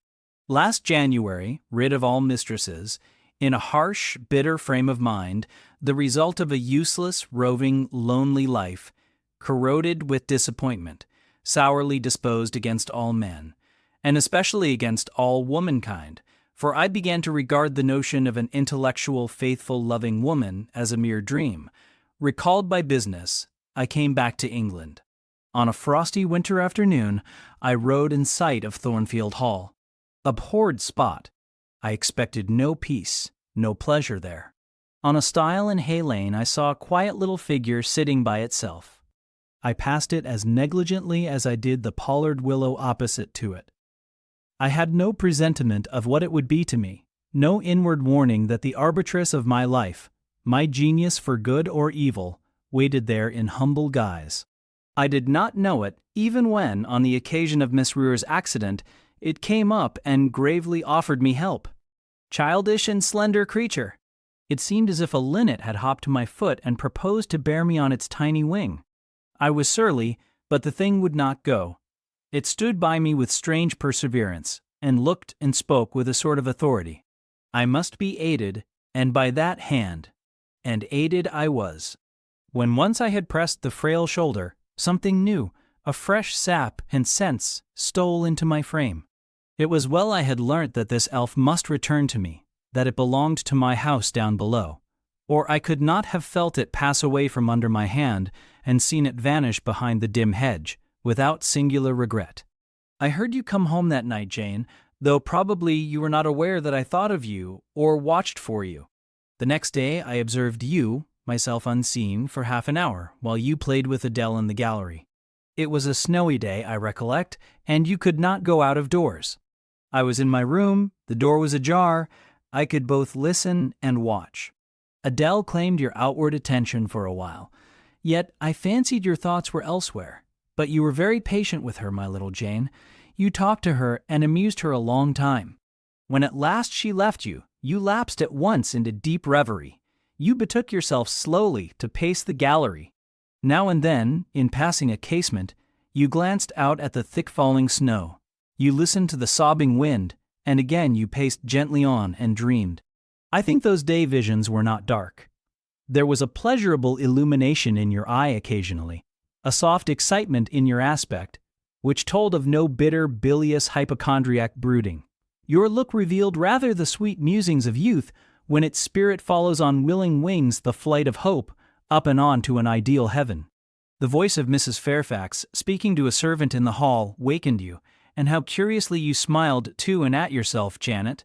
Last January, rid of all mistresses, in a harsh, bitter frame of mind, the result of a useless, roving, lonely life, corroded with disappointment, sourly disposed against all men, and especially against all womankind, for I began to regard the notion of an intellectual, faithful, loving woman as a mere dream. Recalled by business, I came back to England. On a frosty winter afternoon, I rode in sight of Thornfield Hall. Abhorred spot. I expected no peace, no pleasure there. On a stile in Hay Lane I saw a quiet little figure sitting by itself. I passed it as negligently as I did the pollard willow opposite to it. I had no presentiment of what it would be to me, no inward warning that the arbitress of my life, my genius for good or evil, waited there in humble guise. I did not know it, even when, on the occasion of Miss Rure's accident, it came up and gravely offered me help. Childish and slender creature! It seemed as if a linnet had hopped to my foot and proposed to bear me on its tiny wing. I was surly, but the thing would not go. It stood by me with strange perseverance, and looked and spoke with a sort of authority. I must be aided, and by that hand. And aided I was. When once I had pressed the frail shoulder, something new, a fresh sap and sense, stole into my frame. It was well I had learnt that this elf must return to me, that it belonged to my house down below, or I could not have felt it pass away from under my hand and seen it vanish behind the dim hedge, without singular regret. I heard you come home that night, Jane, though probably you were not aware that I thought of you or watched for you. The next day I observed you, myself unseen, for half an hour, while you played with Adele in the gallery. It was a snowy day, I recollect, and you could not go out of doors. I was in my room, the door was ajar, I could both listen and watch. Adele claimed your outward attention for a while, yet I fancied your thoughts were elsewhere. But you were very patient with her, my little Jane. You talked to her and amused her a long time. When at last she left you, you lapsed at once into deep reverie. You betook yourself slowly to pace the gallery. Now and then, in passing a casement, you glanced out at the thick-falling snow. You listened to the sobbing wind, and again you paced gently on and dreamed. I think those day visions were not dark. There was a pleasurable illumination in your eye occasionally, a soft excitement in your aspect, which told of no bitter, bilious hypochondriac brooding. Your look revealed rather the sweet musings of youth when its spirit follows on willing wings the flight of hope up and on to an ideal heaven. The voice of Mrs. Fairfax, speaking to a servant in the hall, wakened you, and how curiously you smiled to and at yourself, Janet.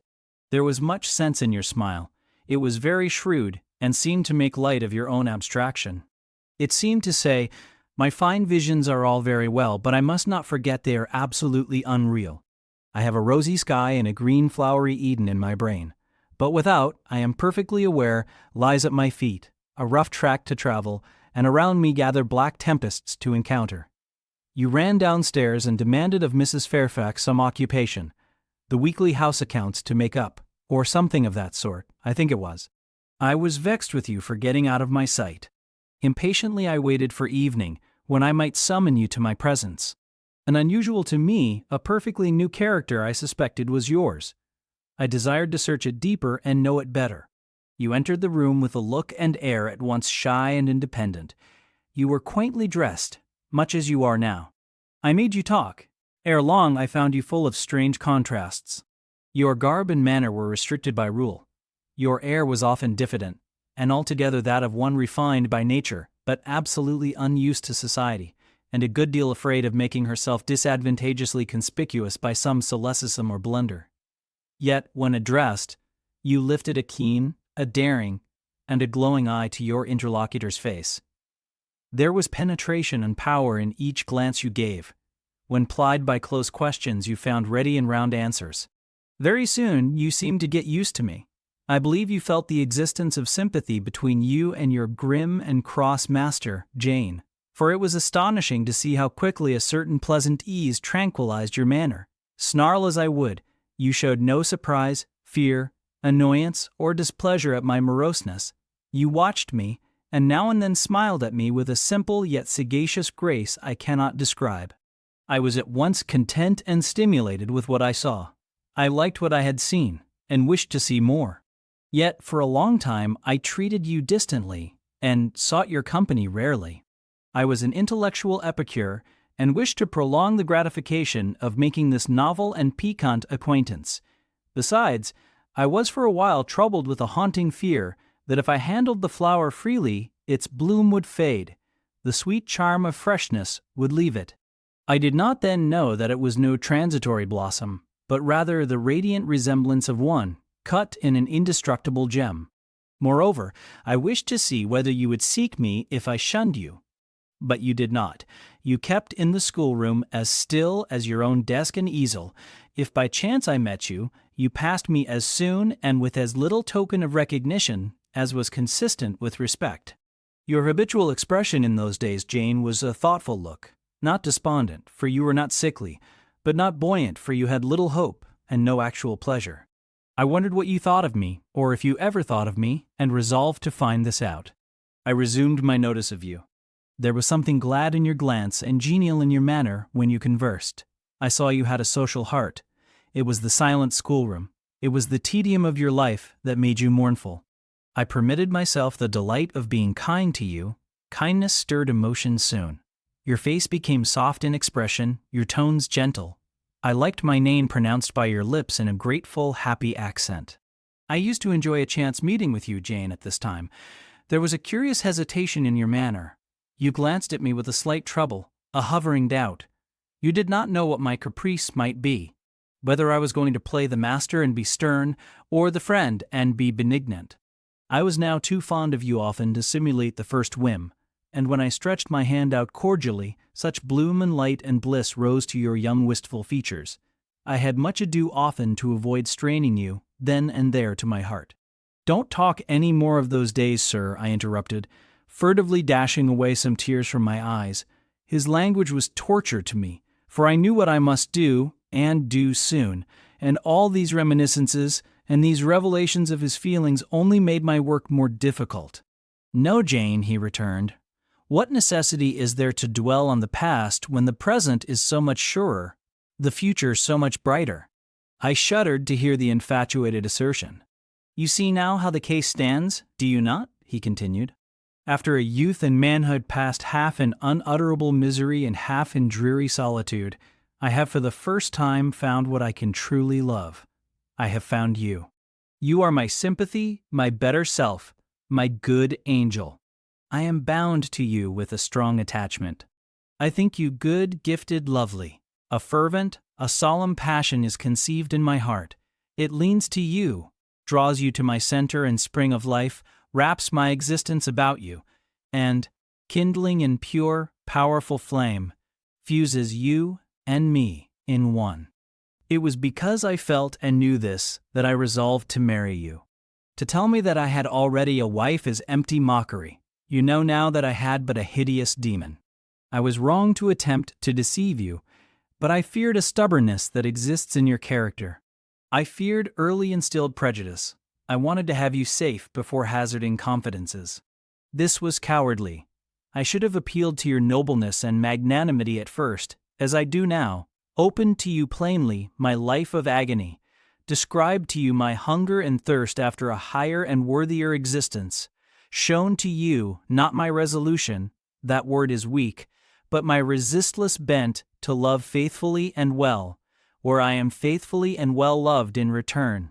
There was much sense in your smile. It was very shrewd, and seemed to make light of your own abstraction. It seemed to say, my fine visions are all very well, but I must not forget they are absolutely unreal. I have a rosy sky and a green flowery Eden in my brain, but without, I am perfectly aware, lies at my feet, a rough track to travel, and around me gather black tempests to encounter. You ran downstairs and demanded of Mrs. Fairfax some occupation, the weekly house accounts to make up, or something of that sort, I think it was. I was vexed with you for getting out of my sight. Impatiently I waited for evening, when I might summon you to my presence. An unusual to me, a perfectly new character I suspected was yours. I desired to search it deeper and know it better. You entered the room with a look and air at once shy and independent. You were quaintly dressed, much as you are now. I made you talk. Ere long I found you full of strange contrasts. Your garb and manner were restricted by rule. Your air was often diffident, and altogether that of one refined by nature, but absolutely unused to society, and a good deal afraid of making herself disadvantageously conspicuous by some solecism or blunder. Yet, when addressed, you lifted a keen, a daring, and a glowing eye to your interlocutor's face. There was penetration and power in each glance you gave. When plied by close questions, you found ready and round answers. Very soon, you seemed to get used to me. I believe you felt the existence of sympathy between you and your grim and cross master, Jane, for it was astonishing to see how quickly a certain pleasant ease tranquilized your manner. Snarl as I would, you showed no surprise, fear, annoyance, or displeasure at my moroseness. You watched me, and now and then smiled at me with a simple yet sagacious grace I cannot describe. I was at once content and stimulated with what I saw. I liked what I had seen, and wished to see more. Yet for a long time I treated you distantly, and sought your company rarely. I was an intellectual epicure, and wished to prolong the gratification of making this novel and piquant acquaintance. Besides, I was for a while troubled with a haunting fear that if I handled the flower freely, its bloom would fade, the sweet charm of freshness would leave it. I did not then know that it was no transitory blossom, but rather the radiant resemblance of one, cut in an indestructible gem. Moreover, I wished to see whether you would seek me if I shunned you. But you did not. You kept in the schoolroom as still as your own desk and easel. If by chance I met you, you passed me as soon and with as little token of recognition as was consistent with respect. Your habitual expression in those days, Jane, was a thoughtful look, not despondent, for you were not sickly, but not buoyant, for you had little hope and no actual pleasure. I wondered what you thought of me, or if you ever thought of me, and resolved to find this out. I resumed my notice of you. There was something glad in your glance and genial in your manner when you conversed. I saw you had a social heart. It was the silent schoolroom. It was the tedium of your life that made you mournful. I permitted myself the delight of being kind to you. Kindness stirred emotion soon. Your face became soft in expression, your tones gentle. I liked my name pronounced by your lips in a grateful, happy accent. I used to enjoy a chance meeting with you, Jane, at this time. There was a curious hesitation in your manner. You glanced at me with a slight trouble, a hovering doubt. You did not know what my caprice might be, whether I was going to play the master and be stern, or the friend and be benignant. I was now too fond of you often to simulate the first whim, and when I stretched my hand out cordially, such bloom and light and bliss rose to your young wistful features. I had much ado often to avoid straining you, then and there, to my heart. "Don't talk any more of those days, sir," I interrupted, furtively dashing away some tears from my eyes. His language was torture to me, for I knew what I must do, and do soon, and all these reminiscences and these revelations of his feelings only made my work more difficult. "No, Jane," he returned. "What necessity is there to dwell on the past when the present is so much surer, the future so much brighter?" I shuddered to hear the infatuated assertion. "You see now how the case stands, do you not?" he continued. "After a youth and manhood passed half in unutterable misery and half in dreary solitude, I have for the first time found what I can truly love. I have found you. You are my sympathy, my better self, my good angel. I am bound to you with a strong attachment. I think you good, gifted, lovely. A fervent, a solemn passion is conceived in my heart. It leans to you, draws you to my center and spring of life, wraps my existence about you, and, kindling in pure, powerful flame, fuses you and me in one. It was because I felt and knew this that I resolved to marry you. To tell me that I had already a wife is empty mockery. You know now that I had but a hideous demon. I was wrong to attempt to deceive you, but I feared a stubbornness that exists in your character. I feared early instilled prejudice. I wanted to have you safe before hazarding confidences. This was cowardly. I should have appealed to your nobleness and magnanimity at first, as I do now, opened to you plainly my life of agony, described to you my hunger and thirst after a higher and worthier existence, shown to you not my resolution, that word is weak, but my resistless bent to love faithfully and well, where I am faithfully and well loved in return.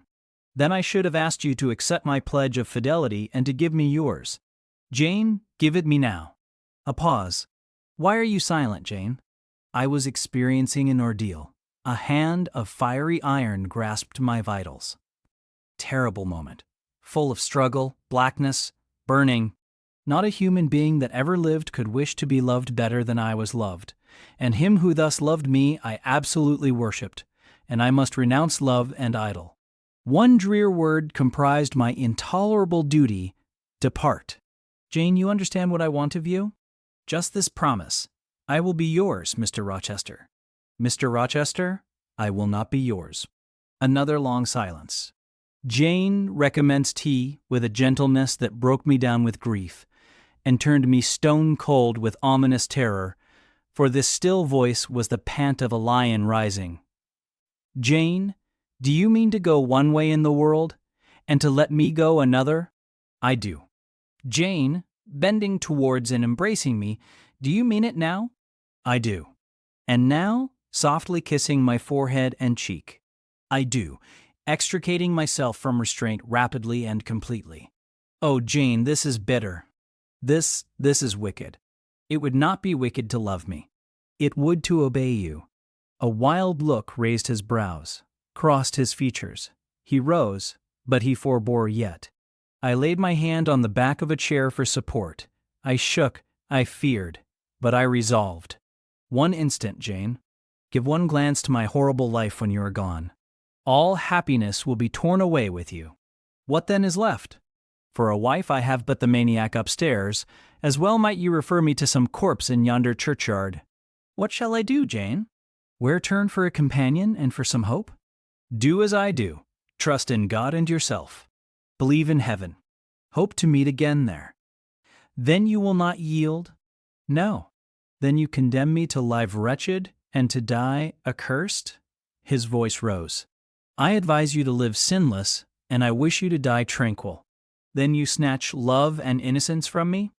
Then I should have asked you to accept my pledge of fidelity and to give me yours. Jane, give it me now." A pause. "Why are you silent, Jane?" I was experiencing an ordeal. A hand of fiery iron grasped my vitals. Terrible moment, full of struggle, blackness, burning. Not a human being that ever lived could wish to be loved better than I was loved, and him who thus loved me I absolutely worshipped, and I must renounce love and idol. One drear word comprised my intolerable duty: depart. Jane, you understand what I want of you? Just this promise: I will be yours, Mr. Rochester. Mr. Rochester, I will not be yours. Another long silence. Jane, recommenced he, with a gentleness that broke me down with grief, and turned me stone cold with ominous terror, for this still voice was the pant of a lion rising. Jane, do you mean to go one way in the world, and to let me go another? I do. Jane, bending towards and embracing me, do you mean it now? I do. And now, softly kissing my forehead and cheek. I do, extricating myself from restraint rapidly and completely. Oh, Jane, this is bitter. This is wicked. It would not be wicked to love me. It would to obey you. A wild look raised his brows, crossed his features. He rose, but he forbore yet. I laid my hand on the back of a chair for support. I shook, I feared, but I resolved. One instant, Jane. Give one glance to my horrible life when you are gone. All happiness will be torn away with you. What then is left? For a wife I have but the maniac upstairs, as well might you refer me to some corpse in yonder churchyard. What shall I do, Jane? Where turn for a companion and for some hope? Do as I do. Trust in God and yourself. Believe in heaven. Hope to meet again there. Then you will not yield? No. Then you condemn me to live wretched and to die accursed? His voice rose. I advise you to live sinless, and I wish you to die tranquil. Then you snatch love and innocence from me?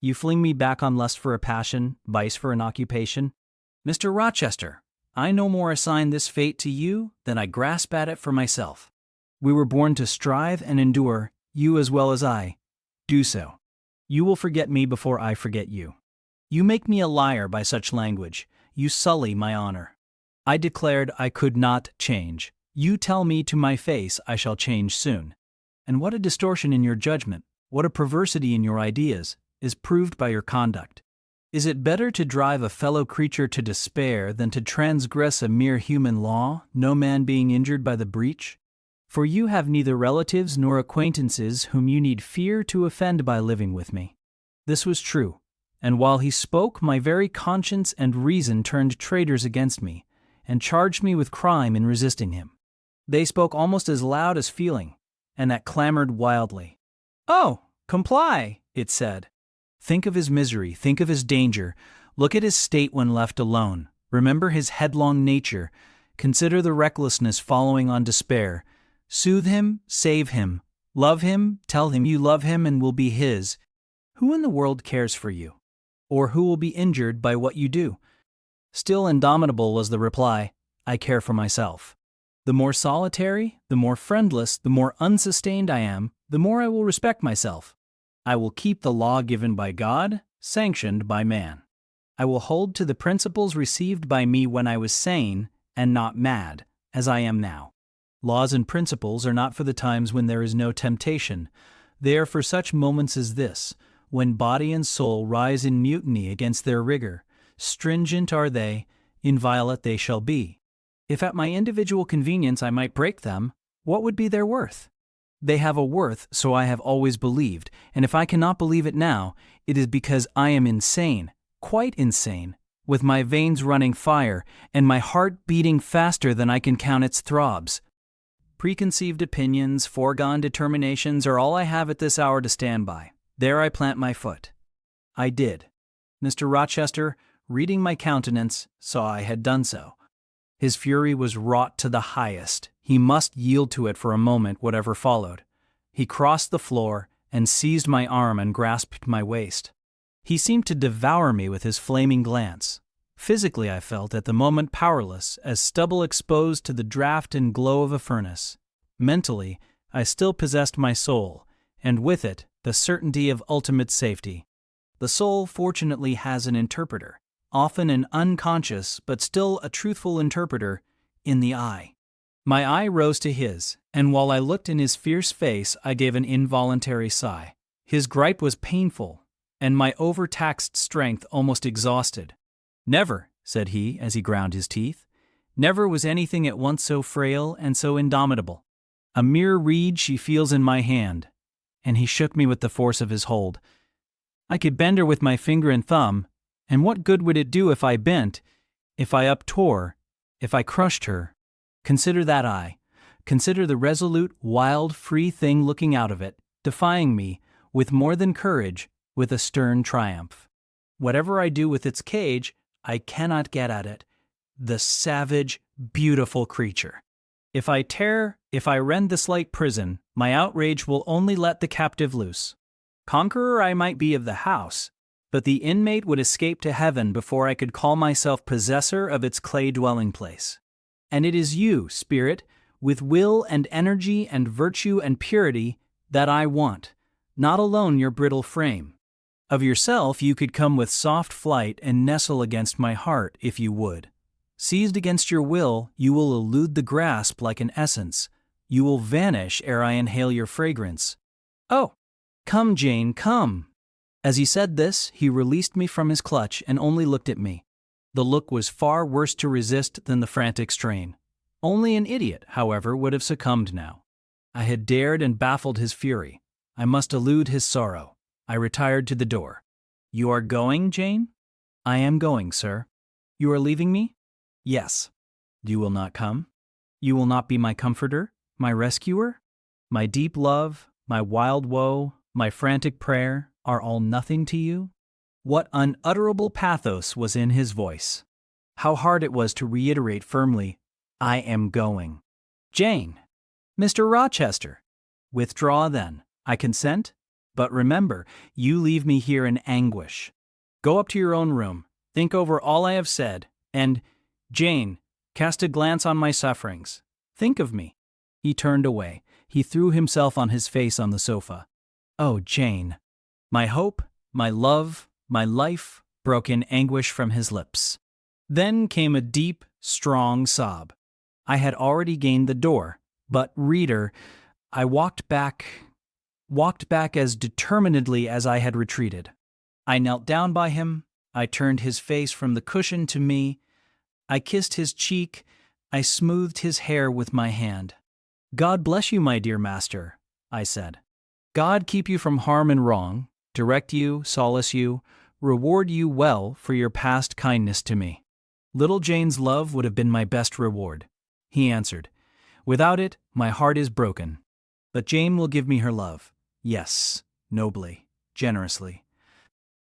You fling me back on lust for a passion, vice for an occupation? Mr. Rochester, I no more assign this fate to you than I grasp at it for myself. We were born to strive and endure, you as well as I. Do so. You will forget me before I forget you. You make me a liar by such language. You sully my honor. I declared I could not change. You tell me to my face I shall change soon. And what a distortion in your judgment, what a perversity in your ideas, is proved by your conduct. Is it better to drive a fellow creature to despair than to transgress a mere human law, no man being injured by the breach? For you have neither relatives nor acquaintances whom you need fear to offend by living with me. This was true, and while he spoke, my very conscience and reason turned traitors against me, and charged me with crime in resisting him. They spoke almost as loud as feeling, and that clamored wildly. Oh, comply, it said. Think of his misery, think of his danger, look at his state when left alone, remember his headlong nature, consider the recklessness following on despair, soothe him, save him, love him, tell him you love him and will be his. Who in the world cares for you? Or who will be injured by what you do? Still indomitable was the reply, I care for myself. The more solitary, the more friendless, the more unsustained I am, the more I will respect myself. I will keep the law given by God, sanctioned by man. I will hold to the principles received by me when I was sane and not mad, as I am now. Laws and principles are not for the times when there is no temptation. They are for such moments as this, when body and soul rise in mutiny against their rigor. Stringent are they, inviolate they shall be. If at my individual convenience I might break them, what would be their worth? They have a worth, so I have always believed, and if I cannot believe it now, it is because I am insane, quite insane, with my veins running fire, and my heart beating faster than I can count its throbs. Preconceived opinions, foregone determinations are all I have at this hour to stand by. There I plant my foot. I did. Mr. Rochester, reading my countenance, saw I had done so. His fury was wrought to the highest. He must yield to it for a moment, whatever followed. He crossed the floor and seized my arm and grasped my waist. He seemed to devour me with his flaming glance. Physically, I felt at the moment powerless, as stubble exposed to the draught and glow of a furnace. Mentally, I still possessed my soul, and with it, the certainty of ultimate safety. The soul, fortunately, has an interpreter, often an unconscious but still a truthful interpreter, in the eye. My eye rose to his, and while I looked in his fierce face, I gave an involuntary sigh. His gripe was painful, and my overtaxed strength almost exhausted. Never, said he as he ground his teeth, never was anything at once so frail and so indomitable. A mere reed she feels in my hand, and he shook me with the force of his hold. I could bend her with my finger and thumb, and what good would it do if I bent, if I uptore, if I crushed her? Consider that eye. Consider the resolute, wild, free thing looking out of it, defying me, with more than courage, with a stern triumph. Whatever I do with its cage, I cannot get at it. The savage, beautiful creature. If I tear, if I rend the slight prison, my outrage will only let the captive loose. Conqueror I might be of the house, but the inmate would escape to heaven before I could call myself possessor of its clay dwelling place. And it is you, spirit, with will and energy and virtue and purity, that I want, not alone your brittle frame. Of yourself you could come with soft flight and nestle against my heart if you would. Seized against your will, you will elude the grasp like an essence. You will vanish ere I inhale your fragrance. Oh, come, Jane, come. As he said this, he released me from his clutch and only looked at me. The look was far worse to resist than the frantic strain. Only an idiot, however, would have succumbed now. I had dared and baffled his fury. I must elude his sorrow. I retired to the door. You are going, Jane? I am going, sir. You are leaving me? Yes. You will not come? You will not be my comforter, my rescuer? My deep love, my wild woe, my frantic prayer are all nothing to you? What unutterable pathos was in his voice! How hard it was to reiterate firmly, I am going. Jane. Mr. Rochester. Withdraw then. I consent. But remember, you leave me here in anguish. Go up to your own room, think over all I have said, and, Jane, cast a glance on my sufferings. Think of me. He turned away. He threw himself on his face on the sofa. Oh, Jane. My hope, my love, my life broke in anguish from his lips. Then came a deep, strong sob. I had already gained the door, but, reader, I walked back as determinedly as I had retreated. I knelt down by him, I turned his face from the cushion to me, I kissed his cheek, I smoothed his hair with my hand. God bless you, my dear master, I said. God keep you from harm and wrong, direct you, solace you, reward you well for your past kindness to me. Little Jane's love would have been my best reward, he answered. Without it, my heart is broken. But Jane will give me her love. Yes, nobly, generously.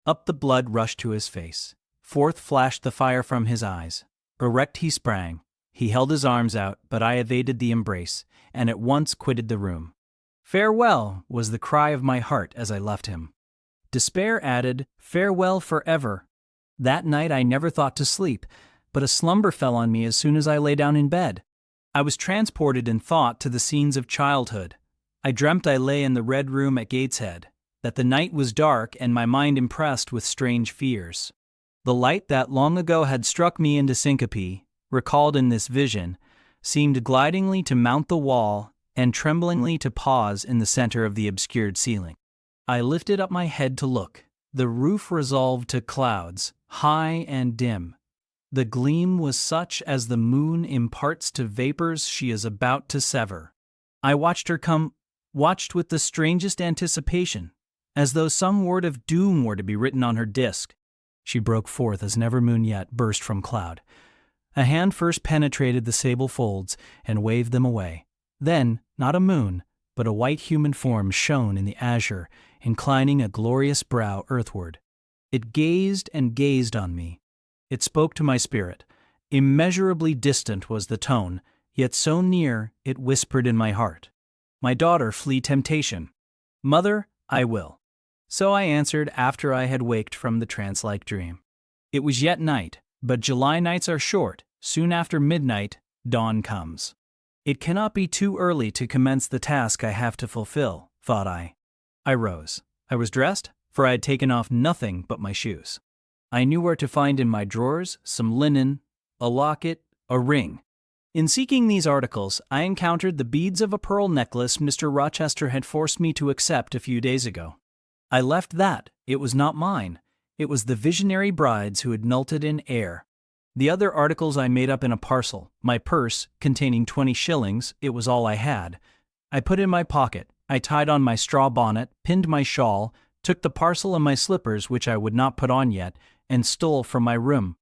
Up the blood rushed to his face. Forth flashed the fire from his eyes. Erect he sprang. He held his arms out, but I evaded the embrace, and at once quitted the room. Farewell was the cry of my heart as I left him. Despair added, farewell forever. That night I never thought to sleep, but a slumber fell on me as soon as I lay down in bed. I was transported in thought to the scenes of childhood. I dreamt I lay in the red room at Gateshead, that the night was dark and my mind impressed with strange fears. The light that long ago had struck me into syncope, recalled in this vision, seemed glidingly to mount the wall and tremblingly to pause in the center of the obscured ceiling. I lifted up my head to look. The roof resolved to clouds, high and dim. The gleam was such as the moon imparts to vapors she is about to sever. I watched her come, watched with the strangest anticipation, as though some word of doom were to be written on her disk. She broke forth as never moon yet burst from cloud. A hand first penetrated the sable folds and waved them away. Then, not a moon, but a white human form shone in the azure, inclining a glorious brow earthward. It gazed and gazed on me. It spoke to my spirit. Immeasurably distant was the tone, yet so near it whispered in my heart. My daughter, flee temptation. Mother, I will. So I answered after I had waked from the trance-like dream. It was yet night, but July nights are short. Soon after midnight, dawn comes. It cannot be too early to commence the task I have to fulfill, thought I. I rose. I was dressed, for I had taken off nothing but my shoes. I knew where to find in my drawers some linen, a locket, a ring. In seeking these articles, I encountered the beads of a pearl necklace Mr. Rochester had forced me to accept a few days ago. I left that. It was not mine. It was the visionary bride's who had knelt it in air. The other articles I made up in a parcel. My purse, containing 20 shillings, it was all I had. I put in my pocket. I tied on my straw bonnet, pinned my shawl, took the parcel and my slippers, which I would not put on yet, and stole from my room.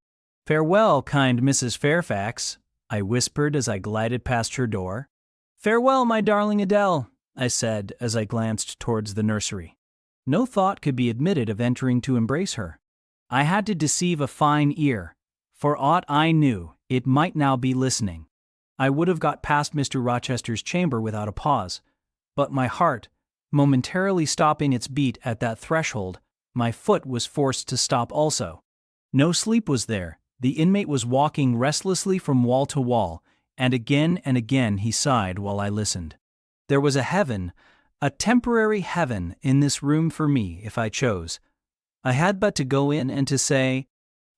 Farewell, kind Mrs. Fairfax, I whispered as I glided past her door. Farewell, my darling Adele, I said as I glanced towards the nursery. No thought could be admitted of entering to embrace her. I had to deceive a fine ear. For aught I knew, it might now be listening. I would have got past Mr. Rochester's chamber without a pause, but my heart, momentarily stopping its beat at that threshold, my foot was forced to stop also. No sleep was there. The inmate was walking restlessly from wall to wall, and again he sighed while I listened. There was a heaven, a temporary heaven in this room for me if I chose. I had but to go in and to say,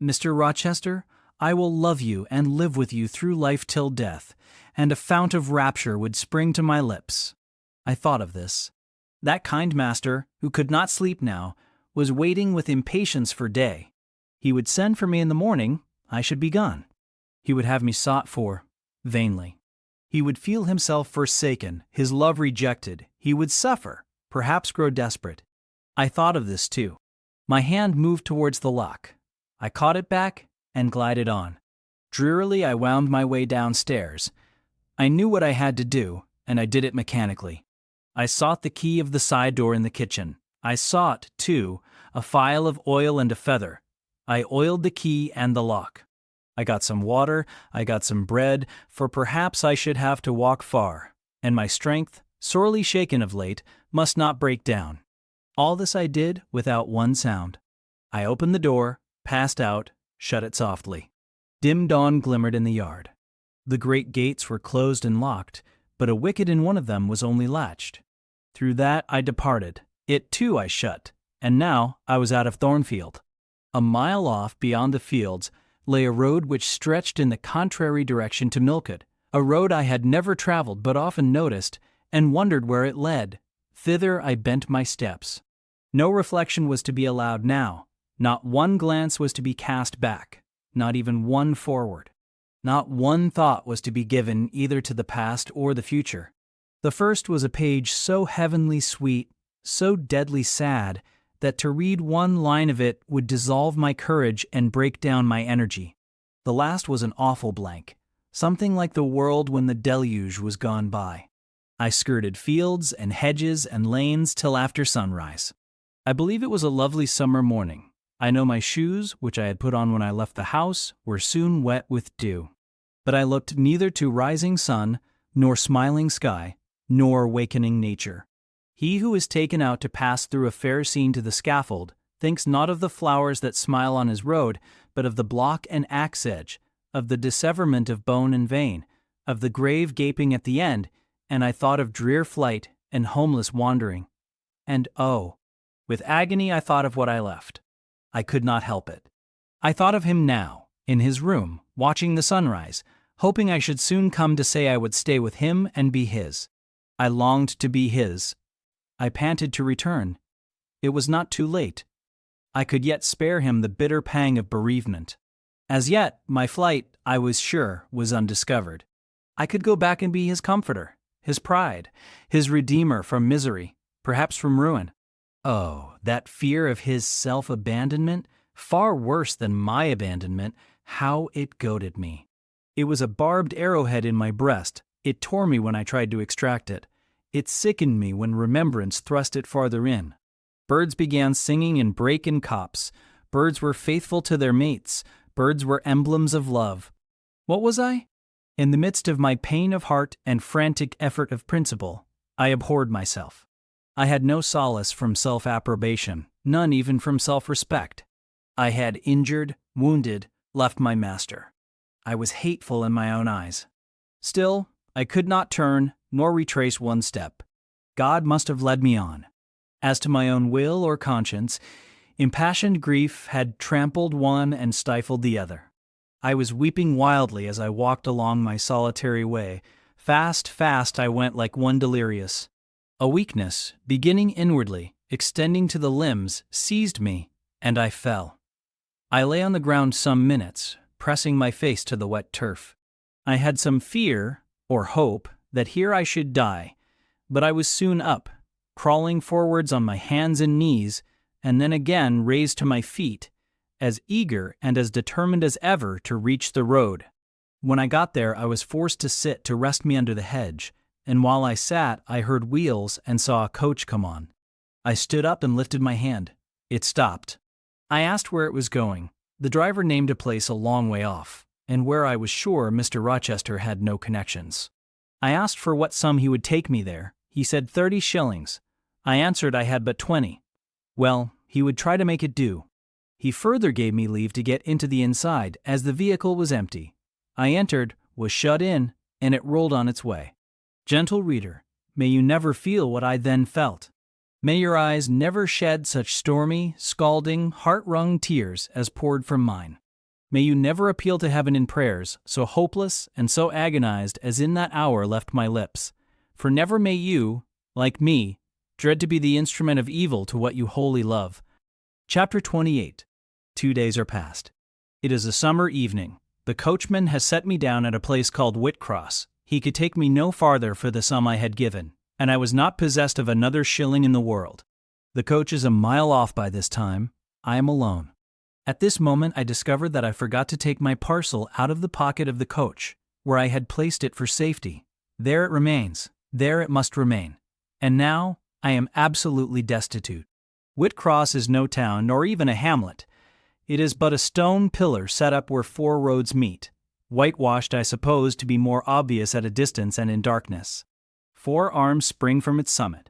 Mr. Rochester, I will love you and live with you through life till death, and a fount of rapture would spring to my lips. I thought of this. That kind master, who could not sleep now, was waiting with impatience for day. He would send for me in the morning, I should be gone. He would have me sought for, vainly. He would feel himself forsaken, his love rejected. He would suffer, perhaps grow desperate. I thought of this too. My hand moved towards the lock. I caught it back and glided on. Drearily I wound my way downstairs. I knew what I had to do, and I did it mechanically. I sought the key of the side door in the kitchen. I sought, too, a phial of oil and a feather. I oiled the key and the lock. I got some water, I got some bread, for perhaps I should have to walk far, and my strength, sorely shaken of late, must not break down. All this I did without one sound. I opened the door, passed out, shut it softly. Dim dawn glimmered in the yard. The great gates were closed and locked, but a wicket in one of them was only latched. Through that I departed. It too I shut, and now I was out of Thornfield. A mile off, beyond the fields, lay a road which stretched in the contrary direction to Millcote, a road I had never traveled but often noticed, and wondered where it led. Thither I bent my steps. No reflection was to be allowed now. Not one glance was to be cast back, not even one forward. Not one thought was to be given either to the past or the future. The first was a page so heavenly sweet, so deadly sad, that to read one line of it would dissolve my courage and break down my energy. The last was an awful blank, something like the world when the deluge was gone by. I skirted fields and hedges and lanes till after sunrise. I believe it was a lovely summer morning. I know my shoes, which I had put on when I left the house, were soon wet with dew. But I looked neither to rising sun, nor smiling sky, nor wakening nature. He who is taken out to pass through a fair scene to the scaffold thinks not of the flowers that smile on his road, but of the block and axe edge, of the disseverment of bone and vein, of the grave gaping at the end, and I thought of drear flight and homeless wandering. And oh, with agony I thought of what I left. I could not help it. I thought of him now, in his room, watching the sunrise, hoping I should soon come to say I would stay with him and be his. I longed to be his. I panted to return. It was not too late. I could yet spare him the bitter pang of bereavement. As yet, my flight, I was sure, was undiscovered. I could go back and be his comforter, his pride, his redeemer from misery, perhaps from ruin. Oh, that fear of his self-abandonment, far worse than my abandonment, how it goaded me. It was a barbed arrowhead in my breast. It tore me when I tried to extract it. It sickened me when remembrance thrust it farther in. Birds began singing in brake and copse. Birds were faithful to their mates. Birds were emblems of love. What was I? In the midst of my pain of heart and frantic effort of principle, I abhorred myself. I had no solace from self-approbation, none even from self-respect. I had injured, wounded, left my master. I was hateful in my own eyes. Still, I could not turn, nor retrace one step. God must have led me on. As to my own will or conscience, impassioned grief had trampled one and stifled the other. I was weeping wildly as I walked along my solitary way. Fast, fast I went like one delirious. A weakness, beginning inwardly, extending to the limbs, seized me, and I fell. I lay on the ground some minutes, pressing my face to the wet turf. I had some fear, or hope, that here I should die, but I was soon up, crawling forwards on my hands and knees, and then again raised to my feet, as eager and as determined as ever to reach the road. When I got there, I was forced to sit to rest me under the hedge, and while I sat, I heard wheels and saw a coach come on. I stood up and lifted my hand. It stopped. I asked where it was going. The driver named a place a long way off, and where I was sure Mr. Rochester had no connections. I asked for what sum he would take me there. He said 30 shillings. I answered I had but 20. Well, he would try to make it do. He further gave me leave to get into the inside, as the vehicle was empty. I entered, was shut in, and it rolled on its way. Gentle reader, may you never feel what I then felt. May your eyes never shed such stormy, scalding, heart-wrung tears as poured from mine. May you never appeal to heaven in prayers so hopeless and so agonized as in that hour left my lips. For never may you, like me, dread to be the instrument of evil to what you wholly love. Chapter 28. 2 days are past. It is a summer evening. The coachman has set me down at a place called Whitcross. He could take me no farther for the sum I had given, and I was not possessed of another shilling in the world. The coach is a mile off by this time. I am alone. At this moment I discovered that I forgot to take my parcel out of the pocket of the coach, where I had placed it for safety. There it remains. There it must remain. And now I am absolutely destitute. Whitcross is no town, nor even a hamlet. It is but a stone pillar set up where four roads meet, whitewashed, I suppose, to be more obvious at a distance and in darkness. Four arms spring from its summit.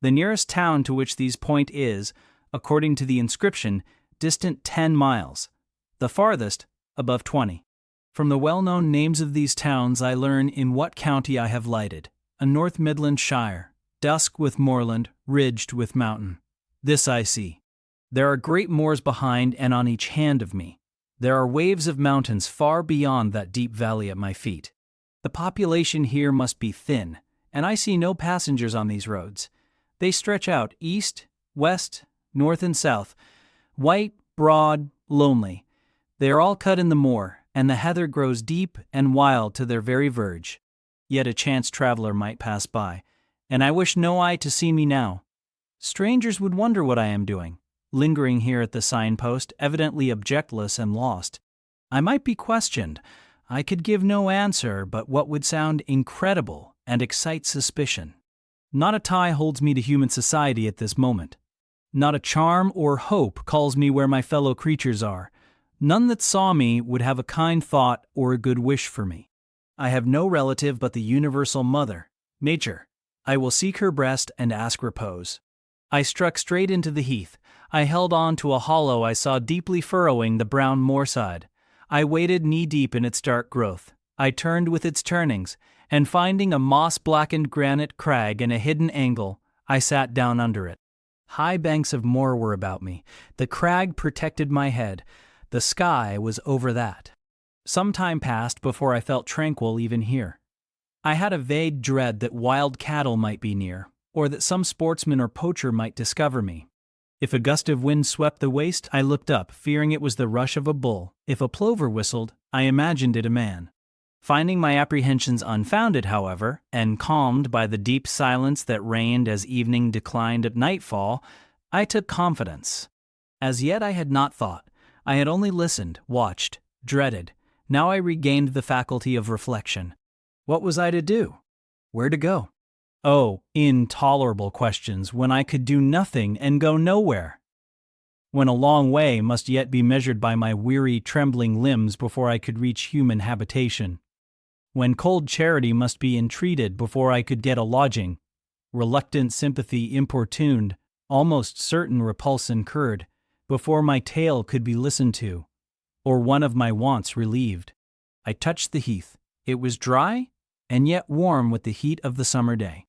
The nearest town to which these point is, according to the inscription, distant 10 miles, the farthest above 20. From the well-known names of these towns I learn in what county I have lighted, a North Midland shire, dusk with moorland, ridged with mountain. This I see. There are great moors behind and on each hand of me. There are waves of mountains far beyond that deep valley at my feet. The population here must be thin, and I see no passengers on these roads. They stretch out east, west, north and south, white, broad, lonely. They are all cut in the moor, and the heather grows deep and wild to their very verge. Yet a chance traveler might pass by, and I wish no eye to see me now. Strangers would wonder what I am doing, lingering here at the signpost, evidently objectless and lost. I might be questioned. I could give no answer but what would sound incredible and excite suspicion. Not a tie holds me to human society at this moment. Not a charm or hope calls me where my fellow creatures are. None that saw me would have a kind thought or a good wish for me. I have no relative but the universal mother, Nature. I will seek her breast and ask repose. I struck straight into the heath. I held on to a hollow I saw deeply furrowing the brown moorside. I waded knee-deep in its dark growth. I turned with its turnings, and finding a moss-blackened granite crag in a hidden angle, I sat down under it. High banks of moor were about me. The crag protected my head. The sky was over that. Some time passed before I felt tranquil even here. I had a vague dread that wild cattle might be near, or that some sportsman or poacher might discover me. If a gust of wind swept the waste, I looked up, fearing it was the rush of a bull. If a plover whistled, I imagined it a man. Finding my apprehensions unfounded, however, and calmed by the deep silence that reigned as evening declined at nightfall, I took confidence. As yet I had not thought. I had only listened, watched, dreaded. Now I regained the faculty of reflection. What was I to do? Where to go? Oh, intolerable questions when I could do nothing and go nowhere. When a long way must yet be measured by my weary, trembling limbs before I could reach human habitation. When cold charity must be entreated before I could get a lodging, reluctant sympathy importuned, almost certain repulse incurred, before my tale could be listened to, or one of my wants relieved. I touched the heath. It was dry, and yet warm with the heat of the summer day.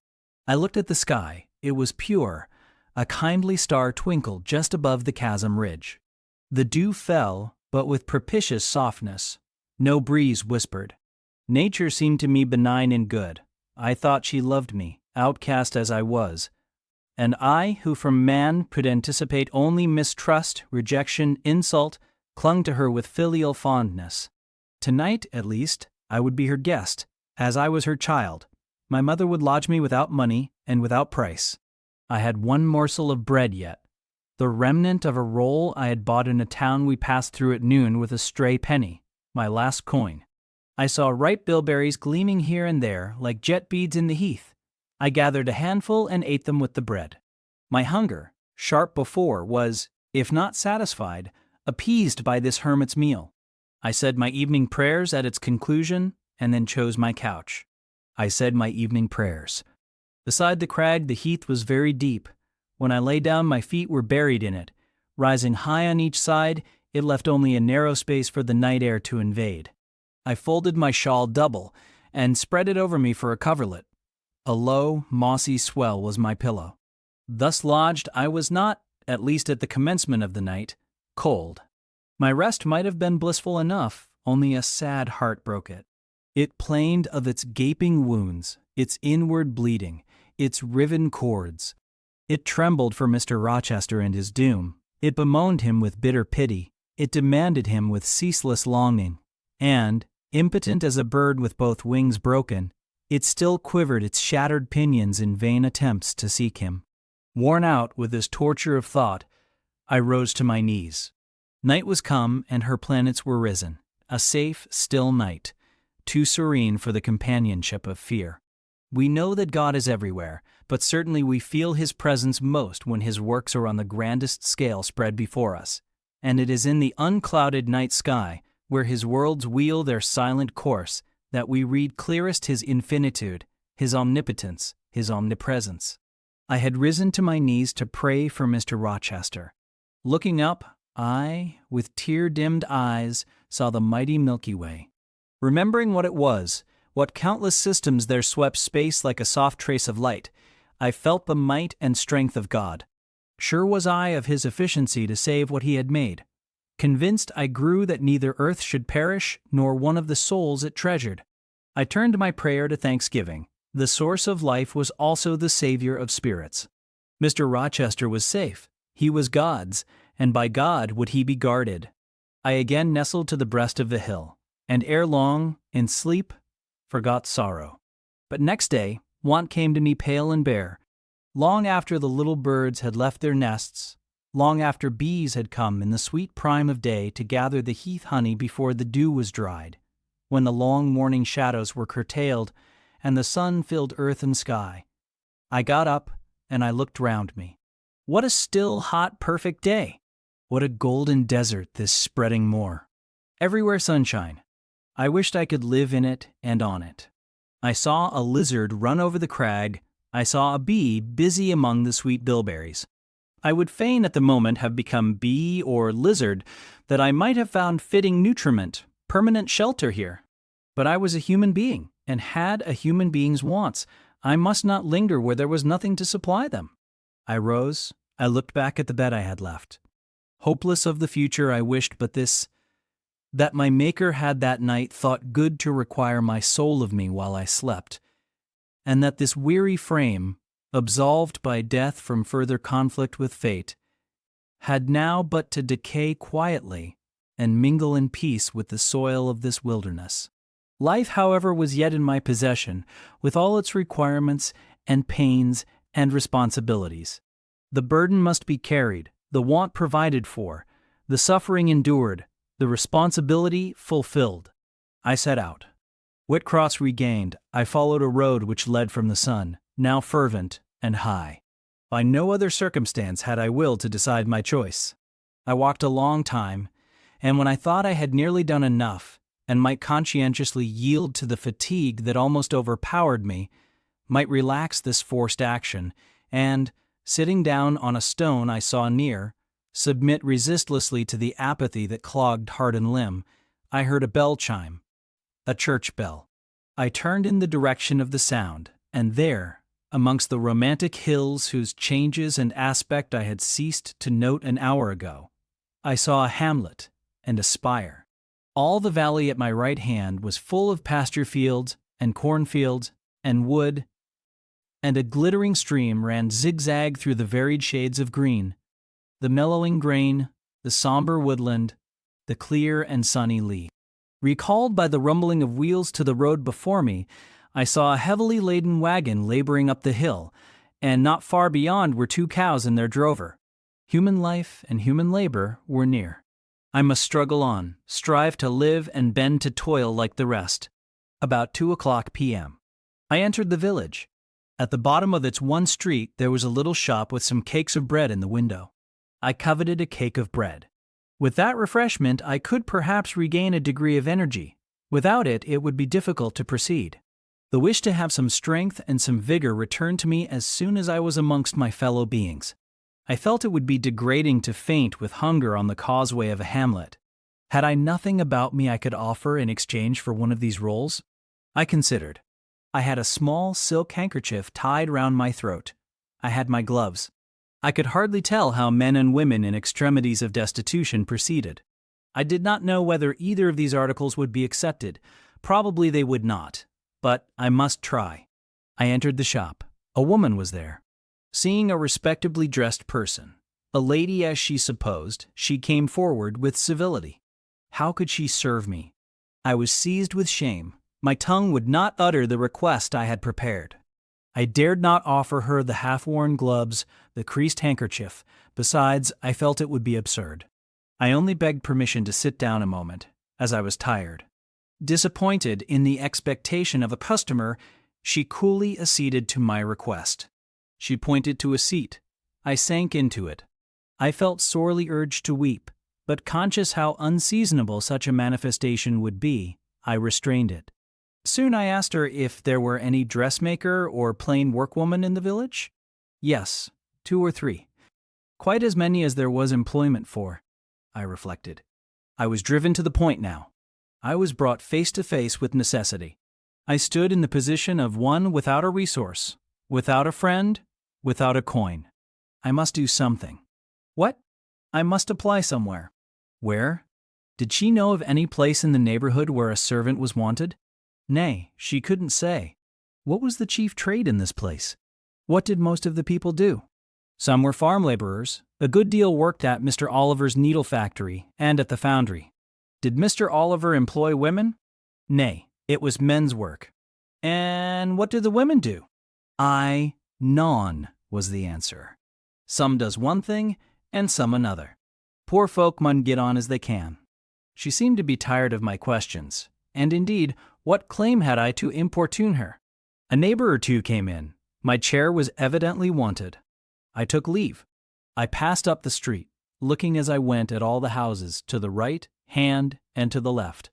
I looked at the sky. It was pure. A kindly star twinkled just above the chasm ridge. The dew fell, but with propitious softness. No breeze whispered. Nature seemed to me benign and good. I thought she loved me, outcast as I was. And I, who from man could anticipate only mistrust, rejection, insult, clung to her with filial fondness. Tonight, at least, I would be her guest, as I was her child. My mother would lodge me without money and without price. I had one morsel of bread yet, the remnant of a roll I had bought in a town we passed through at noon with a stray penny, my last coin. I saw ripe bilberries gleaming here and there like jet beads in the heath. I gathered a handful and ate them with the bread. My hunger, sharp before, was, if not satisfied, appeased by this hermit's meal. I said my evening prayers at its conclusion and then chose my couch. I said my evening prayers. Beside the crag the heath was very deep. When I lay down my feet were buried in it. Rising high on each side, it left only a narrow space for the night air to invade. I folded my shawl double and spread it over me for a coverlet. A low, mossy swell was my pillow. Thus lodged, I was not, at least at the commencement of the night, cold. My rest might have been blissful enough, only a sad heart broke it. It plained of its gaping wounds, its inward bleeding, its riven cords. It trembled for Mr. Rochester and his doom. It bemoaned him with bitter pity. It demanded him with ceaseless longing. And, impotent as a bird with both wings broken, it still quivered its shattered pinions in vain attempts to seek him. Worn out with this torture of thought, I rose to my knees. Night was come, and her planets were risen. A safe, still night, too serene for the companionship of fear. We know that God is everywhere, but certainly we feel His presence most when His works are on the grandest scale spread before us, and it is in the unclouded night sky, where his worlds wheel their silent course, that we read clearest his infinitude, his omnipotence, his omnipresence. I had risen to my knees to pray for Mr. Rochester. Looking up, I, with tear-dimmed eyes, saw the mighty Milky Way. Remembering what it was, what countless systems there swept space like a soft trace of light, I felt the might and strength of God. Sure was I of his efficiency to save what he had made. Convinced I grew that neither earth should perish, nor one of the souls it treasured. I turned my prayer to thanksgiving. The source of life was also the savior of spirits. Mr. Rochester was safe. He was God's, and by God would he be guarded. I again nestled to the breast of the hill, and ere long, in sleep, forgot sorrow. But next day, want came to me pale and bare. Long after the little birds had left their nests, long after bees had come in the sweet prime of day to gather the heath honey before the dew was dried, when the long morning shadows were curtailed and the sun filled earth and sky, I got up and I looked round me. What a still, hot, perfect day! What a golden desert this spreading moor! Everywhere sunshine. I wished I could live in it and on it. I saw a lizard run over the crag. I saw a bee busy among the sweet bilberries. I would fain at the moment have become bee or lizard, that I might have found fitting nutriment, permanent shelter here. But I was a human being, and had a human being's wants. I must not linger where there was nothing to supply them. I rose. I looked back at the bed I had left. Hopeless of the future, I wished but this, that my Maker had that night thought good to require my soul of me while I slept, and that this weary frame, absolved by death from further conflict with fate, had now but to decay quietly and mingle in peace with the soil of this wilderness. Life, however, was yet in my possession, with all its requirements and pains and responsibilities. The burden must be carried, the want provided for, the suffering endured, the responsibility fulfilled. I set out. Whitcross regained, I followed a road which led from the sun, now fervent and high. By no other circumstance had I will to decide my choice. I walked a long time, and when I thought I had nearly done enough, and might conscientiously yield to the fatigue that almost overpowered me, might relax this forced action, and, sitting down on a stone I saw near, submit resistlessly to the apathy that clogged heart and limb, I heard a bell chime, a church bell. I turned in the direction of the sound, and there, amongst the romantic hills whose changes and aspect I had ceased to note an hour ago, I saw a hamlet and a spire. All the valley at my right hand was full of pasture fields and cornfields and wood, and a glittering stream ran zigzag through the varied shades of green, the mellowing grain, the somber woodland, the clear and sunny lea. Recalled by the rumbling of wheels to the road before me, I saw a heavily laden wagon laboring up the hill, and not far beyond were 2 cows and their drover. Human life and human labor were near. I must struggle on, strive to live and bend to toil like the rest. About 2:00 p.m. I entered the village. At the bottom of its one street there was a little shop with some cakes of bread in the window. I coveted a cake of bread. With that refreshment I could perhaps regain a degree of energy. Without it, it would be difficult to proceed. The wish to have some strength and some vigor returned to me as soon as I was amongst my fellow beings. I felt it would be degrading to faint with hunger on the causeway of a hamlet. Had I nothing about me I could offer in exchange for one of these rolls? I considered. I had a small silk handkerchief tied round my throat. I had my gloves. I could hardly tell how men and women in extremities of destitution proceeded. I did not know whether either of these articles would be accepted. Probably they would not, but I must try. I entered the shop. A woman was there. Seeing a respectably dressed person, a lady as she supposed, she came forward with civility. How could she serve me? I was seized with shame. My tongue would not utter the request I had prepared. I dared not offer her the half-worn gloves, the creased handkerchief. Besides, I felt it would be absurd. I only begged permission to sit down a moment, as I was tired. Disappointed in the expectation of a customer, she coolly acceded to my request. She pointed to a seat. I sank into it. I felt sorely urged to weep. but conscious how unseasonable such a manifestation would be, I restrained it. Soon I asked her if there were any dressmaker or plain workwoman in the village. Yes, 2 or 3. Quite as many as there was employment for, I reflected. I was driven to the point now. I was brought face to face with necessity. I stood in the position of one without a resource, without a friend, without a coin. I must do something. What? I must apply somewhere. Where? Did she know of any place in the neighborhood where a servant was wanted? Nay, she couldn't say. What was the chief trade in this place? What did most of the people do? Some were farm laborers. A good deal worked at Mr. Oliver's needle factory and at the foundry. Did Mr. Oliver employ women? Nay, it was men's work. And what did the women do? None, was the answer. Some does one thing, and some another. Poor folk mun get on as they can. She seemed to be tired of my questions, and indeed, what claim had I to importune her? A neighbor or two came in. My chair was evidently wanted. I took leave. I passed up the street, looking as I went at all the houses to the right hand and to the left.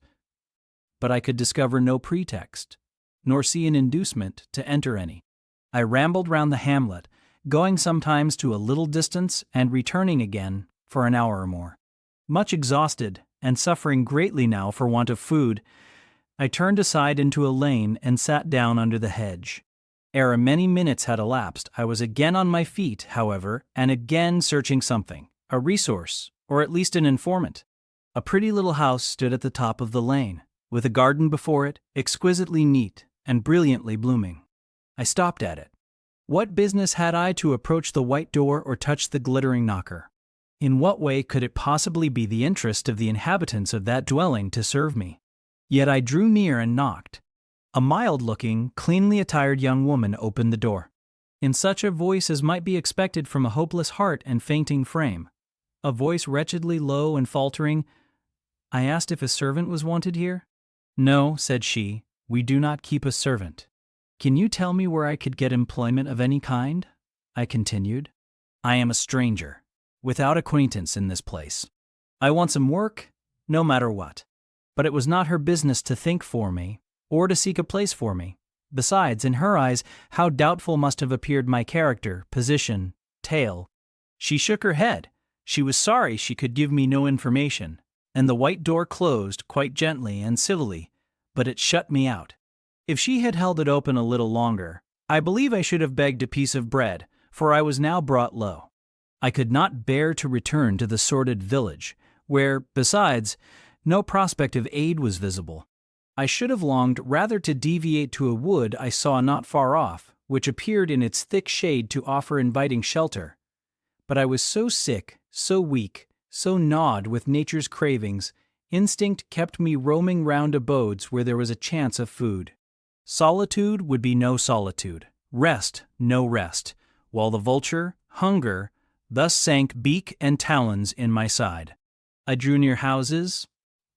But I could discover no pretext, nor see an inducement to enter any. I rambled round the hamlet, going sometimes to a little distance and returning again for an hour or more. Much exhausted and suffering greatly now for want of food, I turned aside into a lane and sat down under the hedge. Ere many minutes had elapsed, I was again on my feet, however, and again searching something, a resource, or at least an informant. A pretty little house stood at the top of the lane, with a garden before it, exquisitely neat and brilliantly blooming. I stopped at it. What business had I to approach the white door or touch the glittering knocker? In what way could it possibly be the interest of the inhabitants of that dwelling to serve me? Yet I drew near and knocked. A mild-looking, cleanly attired young woman opened the door. In such a voice as might be expected from a hopeless heart and fainting frame, a voice wretchedly low and faltering, I asked if a servant was wanted here. No, said she, we do not keep a servant. Can you tell me where I could get employment of any kind? I continued. I am a stranger, without acquaintance in this place. I want some work, no matter what. But it was not her business to think for me, or to seek a place for me. Besides, in her eyes, how doubtful must have appeared my character, position, tale. She shook her head. She was sorry she could give me no information, and the white door closed quite gently and civilly, but it shut me out. If she had held it open a little longer, I believe I should have begged a piece of bread, for I was now brought low. I could not bear to return to the sordid village, where, besides, no prospect of aid was visible. I should have longed rather to deviate to a wood I saw not far off, which appeared in its thick shade to offer inviting shelter. But I was so sick, so weak, so gnawed with nature's cravings, instinct kept me roaming round abodes where there was a chance of food. Solitude would be no solitude, rest no rest, while the vulture, hunger, thus sank beak and talons in my side. I drew near houses,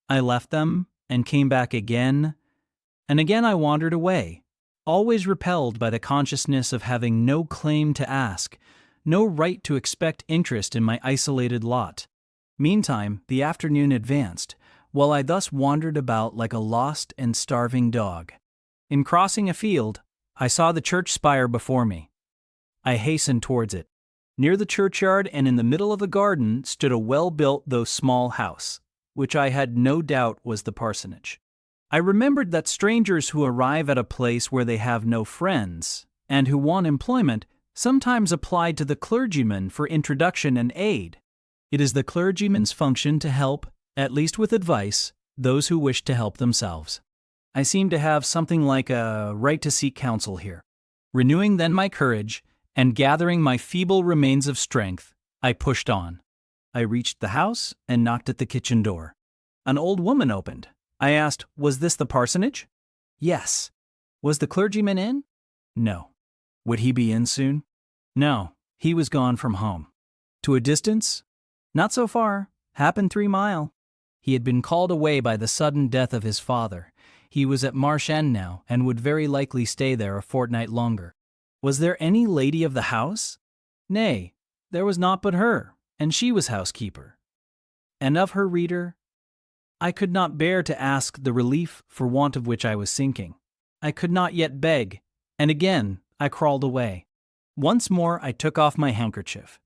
I left them, and came back again, and again I wandered away, always repelled by the consciousness of having no claim to ask, no right to expect interest in my isolated lot. Meantime, the afternoon advanced, while I thus wandered about like a lost and starving dog. In crossing a field, I saw the church spire before me. I hastened towards it. Near the churchyard and in the middle of the garden stood a well-built though small house, which I had no doubt was the parsonage. I remembered that strangers who arrive at a place where they have no friends, and who want employment, sometimes apply to the clergyman for introduction and aid. It is the clergyman's function to help, at least with advice, those who wish to help themselves. I seemed to have something like a right to seek counsel here. Renewing then my courage, and gathering my feeble remains of strength, I pushed on. I reached the house and knocked at the kitchen door. An old woman opened. I asked, was this the parsonage? Yes. Was the clergyman in? No. Would he be in soon? No, he was gone from home. To a distance? Not so far. Happened 3 mile. He had been called away by the sudden death of his father. He was at Marsh End now, and would very likely stay there a fortnight longer. Was there any lady of the house? Nay, there was naught but her, and she was housekeeper. And of her, reader, I could not bear to ask the relief for want of which I was sinking. I could not yet beg, and again I crawled away. Once more I took off my handkerchief.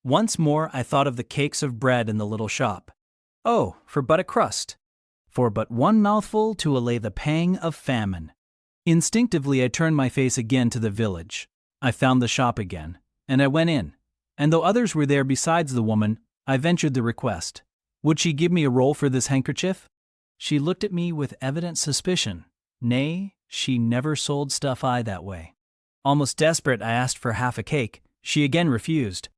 Once more I thought of the cakes of bread in the little shop. Oh, for but a crust! For but one mouthful to allay the pang of famine. Instinctively I turned my face again to the village. I found the shop again, and I went in. And though others were there besides the woman, I ventured the request. Would she give me a roll for this handkerchief? She looked at me with evident suspicion. Nay, she never sold stuff that way. Almost desperate, I asked for half a cake. She again refused.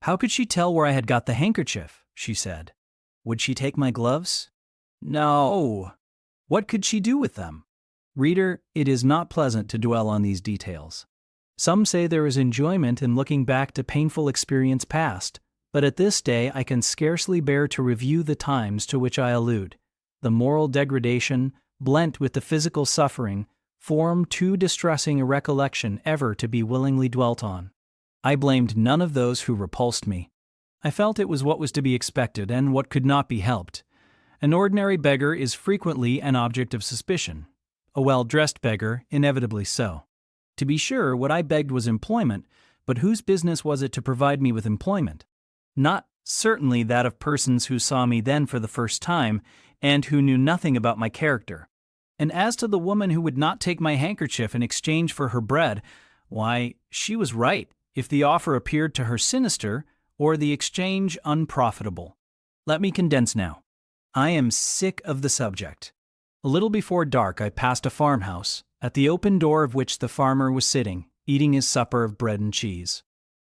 How could she tell where I had got the handkerchief? She said. Would she take my gloves? No. What could she do with them? Reader, it is not pleasant to dwell on these details. Some say there is enjoyment in looking back to painful experience past, but at this day I can scarcely bear to review the times to which I allude. The moral degradation, blent with the physical suffering, form too distressing a recollection ever to be willingly dwelt on. I blamed none of those who repulsed me. I felt it was what was to be expected and what could not be helped. An ordinary beggar is frequently an object of suspicion. A well-dressed beggar, inevitably so. To be sure, what I begged was employment, but whose business was it to provide me with employment? Not certainly that of persons who saw me then for the first time, and who knew nothing about my character. And as to the woman who would not take my handkerchief in exchange for her bread, why, she was right, if the offer appeared to her sinister, or the exchange unprofitable. Let me condense now. I am sick of the subject. A little before dark I passed a farmhouse, at the open door of which the farmer was sitting, eating his supper of bread and cheese.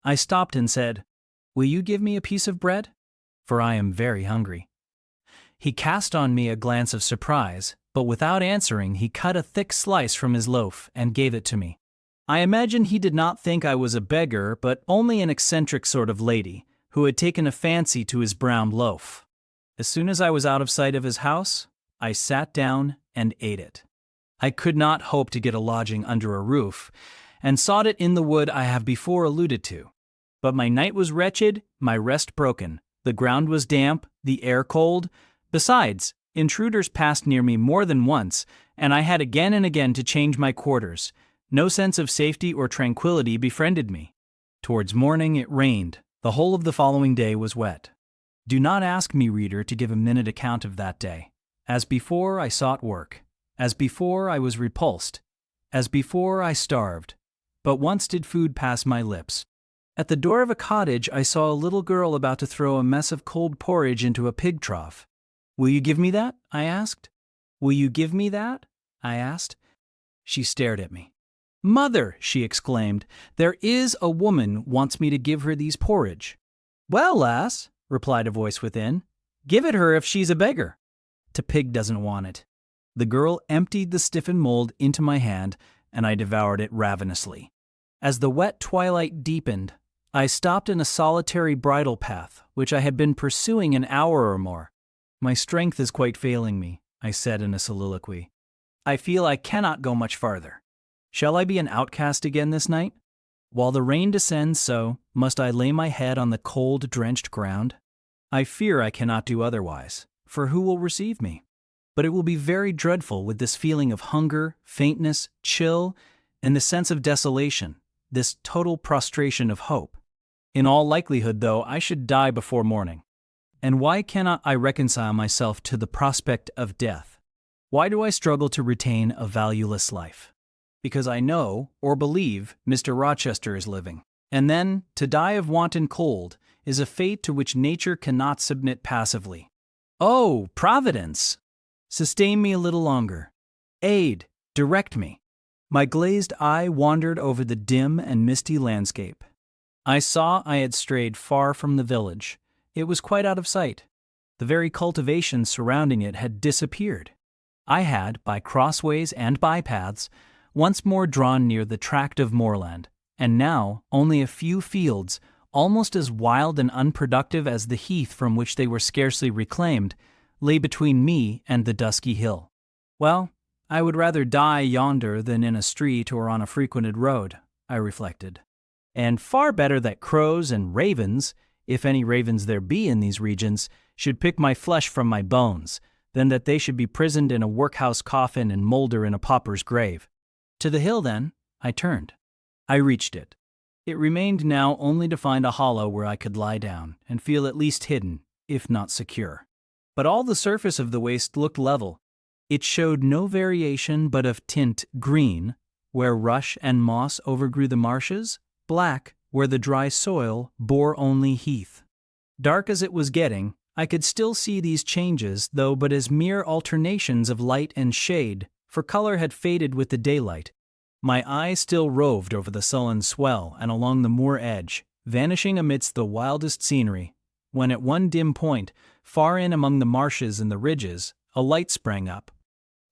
I stopped and said, Will you give me a piece of bread? For I am very hungry. He cast on me a glance of surprise, but without answering he cut a thick slice from his loaf and gave it to me. I imagine he did not think I was a beggar, but only an eccentric sort of lady, who had taken a fancy to his brown loaf. As soon as I was out of sight of his house, I sat down and ate it. I could not hope to get a lodging under a roof, and sought it in the wood I have before alluded to. But my night was wretched, my rest broken, the ground was damp, the air cold. Besides, intruders passed near me more than once, and I had again and again to change my quarters. No sense of safety or tranquility befriended me. Towards morning it rained. The whole of the following day was wet. Do not ask me, reader, to give a minute account of that day. As before, I sought work. As before, I was repulsed. As before, I starved. But once did food pass my lips. At the door of a cottage I saw a little girl about to throw a mess of cold porridge into a pig trough. Will you give me that? I asked. Will you give me that? I asked. She stared at me. Mother, she exclaimed, there is a woman wants me to give her these porridge. Well, lass, replied a voice within, give it her if she's a beggar. The pig doesn't want it. The girl emptied the stiffened mold into my hand, and I devoured it ravenously. As the wet twilight deepened, I stopped in a solitary bridle path, which I had been pursuing an hour or more. My strength is quite failing me, I said in a soliloquy. I feel I cannot go much farther. Shall I be an outcast again this night? While the rain descends so, must I lay my head on the cold, drenched ground? I fear I cannot do otherwise, for who will receive me? But it will be very dreadful with this feeling of hunger, faintness, chill, and the sense of desolation, this total prostration of hope. In all likelihood, though, I should die before morning. And why cannot I reconcile myself to the prospect of death? Why do I struggle to retain a valueless life? Because I know, or believe, Mr. Rochester is living. And then, to die of want and cold is a fate to which nature cannot submit passively. Oh, Providence! Sustain me a little longer. Aid, direct me. My glazed eye wandered over the dim and misty landscape. I saw I had strayed far from the village. It was quite out of sight. The very cultivation surrounding it had disappeared. I had, by crossways and bypaths, once more drawn near the tract of moorland, and now only a few fields, almost as wild and unproductive as the heath from which they were scarcely reclaimed, lay between me and the dusky hill. Well, I would rather die yonder than in a street or on a frequented road, I reflected. And far better that crows and ravens, if any ravens there be in these regions, should pick my flesh from my bones, than that they should be prisoned in a workhouse coffin and moulder in a pauper's grave. To the hill, then, I turned. I reached it. It remained now only to find a hollow where I could lie down and feel at least hidden, if not secure. But all the surface of the waste looked level. It showed no variation but of tint green, where rush and moss overgrew the marshes, black, where the dry soil bore only heath. Dark as it was getting, I could still see these changes, though but as mere alternations of light and shade, for color had faded with the daylight. My eye still roved over the sullen swell and along the moor edge, vanishing amidst the wildest scenery, when at one dim point, far in among the marshes and the ridges, a light sprang up.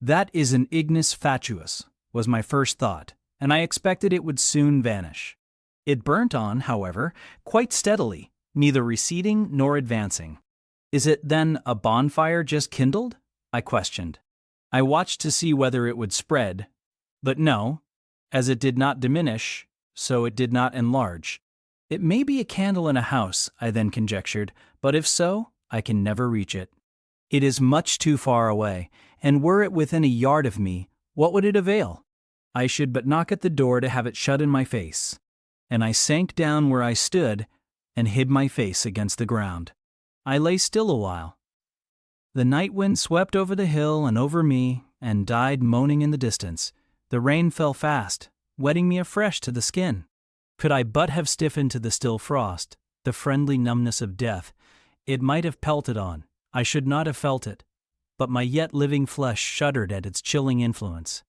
That is an ignis fatuus, was my first thought, and I expected it would soon vanish. It burnt on, however, quite steadily, neither receding nor advancing. Is it, then, a bonfire just kindled? I questioned. I watched to see whether it would spread, but no, as it did not diminish, so it did not enlarge. It may be a candle in a house, I then conjectured, but if so, I can never reach it. It is much too far away, and were it within a yard of me, what would it avail? I should but knock at the door to have it shut in my face. And I sank down where I stood and hid my face against the ground. I lay still a while. The night wind swept over the hill and over me and died moaning in the distance. The rain fell fast, wetting me afresh to the skin. Could I but have stiffened to the still frost, the friendly numbness of death, it might have pelted on. I should not have felt it, but my yet living flesh shuddered at its chilling influence.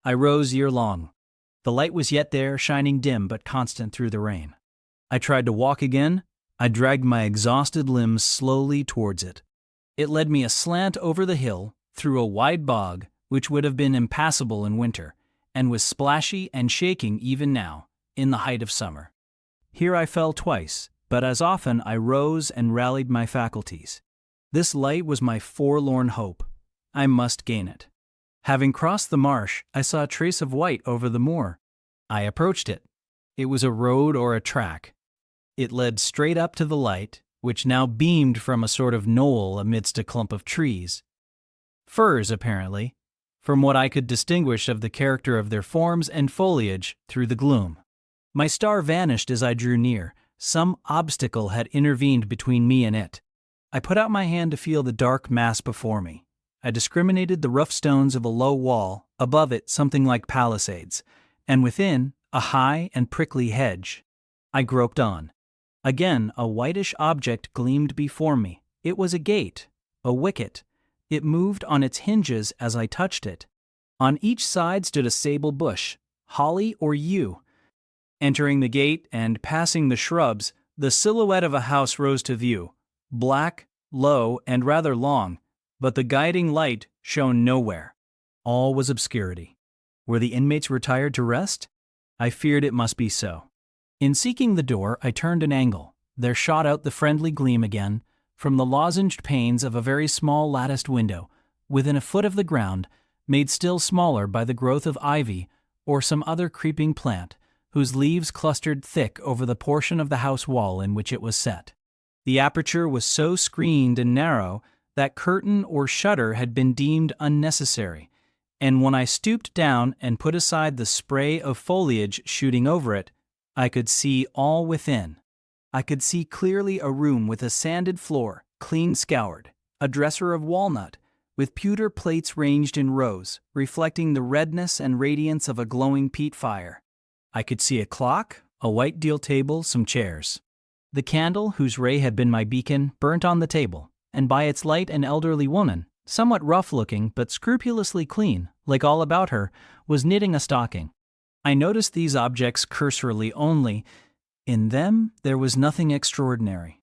I rose ere long. The light was yet there, shining dim but constant through the rain. I tried to walk again. I dragged my exhausted limbs slowly towards it. It led me aslant over the hill, through a wide bog, which would have been impassable in winter, and was splashy and shaking even now, in the height of summer. Here I fell twice, but as often I rose and rallied my faculties. This light was my forlorn hope. I must gain it. Having crossed the marsh, I saw a trace of white over the moor. I approached it. It was a road or a track. It led straight up to the light, which now beamed from a sort of knoll amidst a clump of trees. Firs, apparently, from what I could distinguish of the character of their forms and foliage through the gloom. My star vanished as I drew near. Some obstacle had intervened between me and it. I put out my hand to feel the dark mass before me. I discriminated the rough stones of a low wall, above it something like palisades, and within, a high and prickly hedge. I groped on. Again, a whitish object gleamed before me. It was a gate, a wicket. It moved on its hinges as I touched it. On each side stood a sable bush, holly or yew. Entering the gate and passing the shrubs, the silhouette of a house rose to view, black, low, and rather long, but the guiding light shone nowhere. All was obscurity. Were the inmates retired to rest? I feared it must be so. In seeking the door, I turned an angle. There shot out the friendly gleam again from the lozenged panes of a very small latticed window, within a foot of the ground, made still smaller by the growth of ivy or some other creeping plant, whose leaves clustered thick over the portion of the house wall in which it was set. The aperture was so screened and narrow that curtain or shutter had been deemed unnecessary, and when I stooped down and put aside the spray of foliage shooting over it, I could see all within. I could see clearly a room with a sanded floor, clean scoured, a dresser of walnut, with pewter plates ranged in rows, reflecting the redness and radiance of a glowing peat fire. I could see a clock, a white deal table, some chairs. The candle, whose ray had been my beacon, burnt on the table, and by its light an elderly woman, somewhat rough-looking but scrupulously clean, like all about her, was knitting a stocking. I noticed these objects cursorily only. In them there was nothing extraordinary.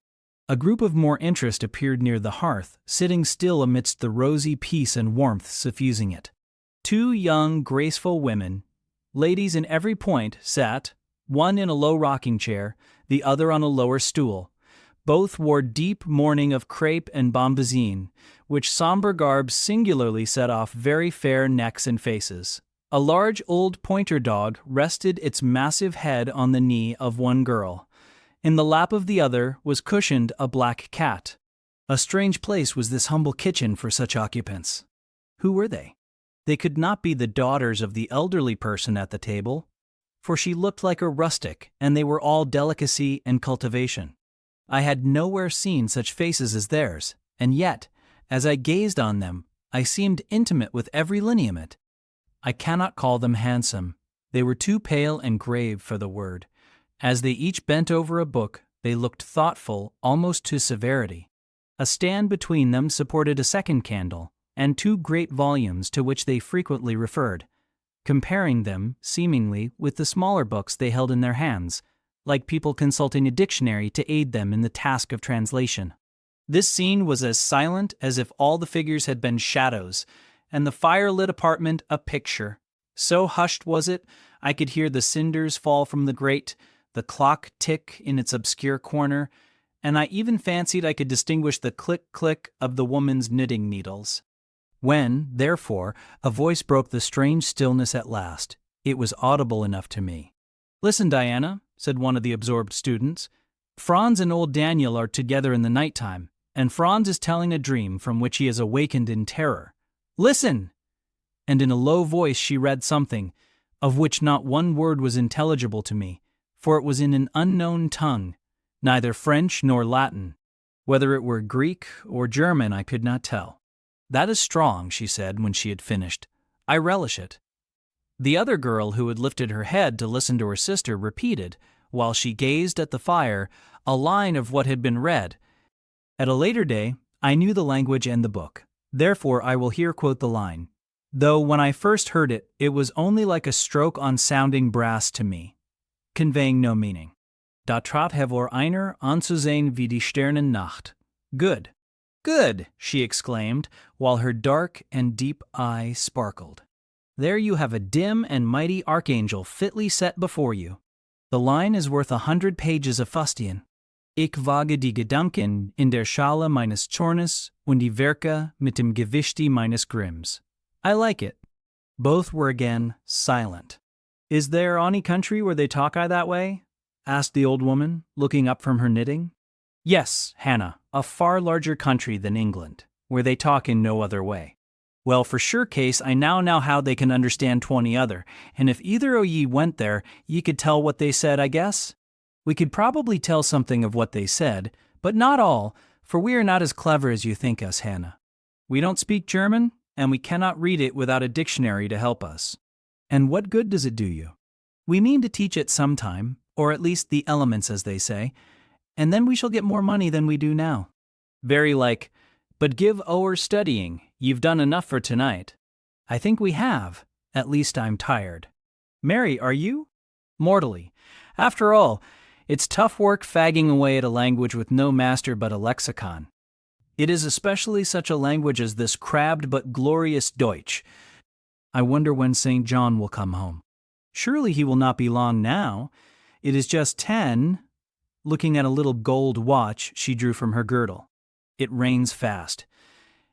A group of more interest appeared near the hearth, sitting still amidst the rosy peace and warmth suffusing it. Two young, graceful women, ladies in every point, sat, one in a low rocking chair, the other on a lower stool. Both wore deep mourning of crepe and bombazine, which somber garb singularly set off very fair necks and faces. A large old pointer dog rested its massive head on the knee of one girl. In the lap of the other was cushioned a black cat. A strange place was this humble kitchen for such occupants. Who were they? They could not be the daughters of the elderly person at the table, for she looked like a rustic, and they were all delicacy and cultivation. I had nowhere seen such faces as theirs, and yet, as I gazed on them, I seemed intimate with every lineament. I cannot call them handsome. They were too pale and grave for the word. As they each bent over a book, they looked thoughtful almost to severity. A stand between them supported a second candle, and two great volumes to which they frequently referred, comparing them, seemingly, with the smaller books they held in their hands, like people consulting a dictionary to aid them in the task of translation. This scene was as silent as if all the figures had been shadows, and the fire-lit apartment a picture. So hushed was it, I could hear the cinders fall from the grate, the clock tick in its obscure corner, and I even fancied I could distinguish the click-click of the woman's knitting needles. When, therefore, a voice broke the strange stillness at last, it was audible enough to me. "Listen, Diana," said one of the absorbed students. "Franz and old Daniel are together in the nighttime, and Franz is telling a dream from which he has awakened in terror. Listen!" And in a low voice she read something, of which not one word was intelligible to me, for it was in an unknown tongue, neither French nor Latin. Whether it were Greek or German I could not tell. "That is strong," she said when she had finished. "I relish it." The other girl who had lifted her head to listen to her sister repeated, while she gazed at the fire, a line of what had been read. At a later day, I knew the language and the book. Therefore I will here quote the line, though when I first heard it, it was only like a stroke on sounding brass to me, conveying no meaning. "Da trat hervor einer anzusehen wie die Sternen Nacht." Good. "Good!" she exclaimed, while her dark and deep eye sparkled. "There you have a dim and mighty archangel fitly set before you. The line is worth 100 pages of fustian. Ich wage die Gedanken in der Schale meines Zornes und die Werke mit dem Gewichte meines Grimms." I like it. Both were again silent. "Is there any country where they talk that way?" asked the old woman, looking up from her knitting. "Yes, Hannah, a far larger country than England, where they talk in no other way." "Well, for sure case, I now know how they can understand 20 other, and if either o' ye went there, ye could tell what they said, I guess?" "We could probably tell something of what they said, but not all, for we are not as clever as you think us, Hannah. We don't speak German, and we cannot read it without a dictionary to help us." "And what good does it do you?" "We mean to teach it sometime, or at least the elements, as they say, and then we shall get more money than we do now." "Very like, but give o'er studying, you've done enough for tonight." "I think we have. At least I'm tired." "Mary, are you?" "Mortally. After all, it's tough work fagging away at a language with no master but a lexicon. It is especially such a language as this crabbed but glorious Deutsch. I wonder when St. John will come home. Surely he will not be long now. It is just 10. Looking at a little gold watch she drew from her girdle. "It rains fast.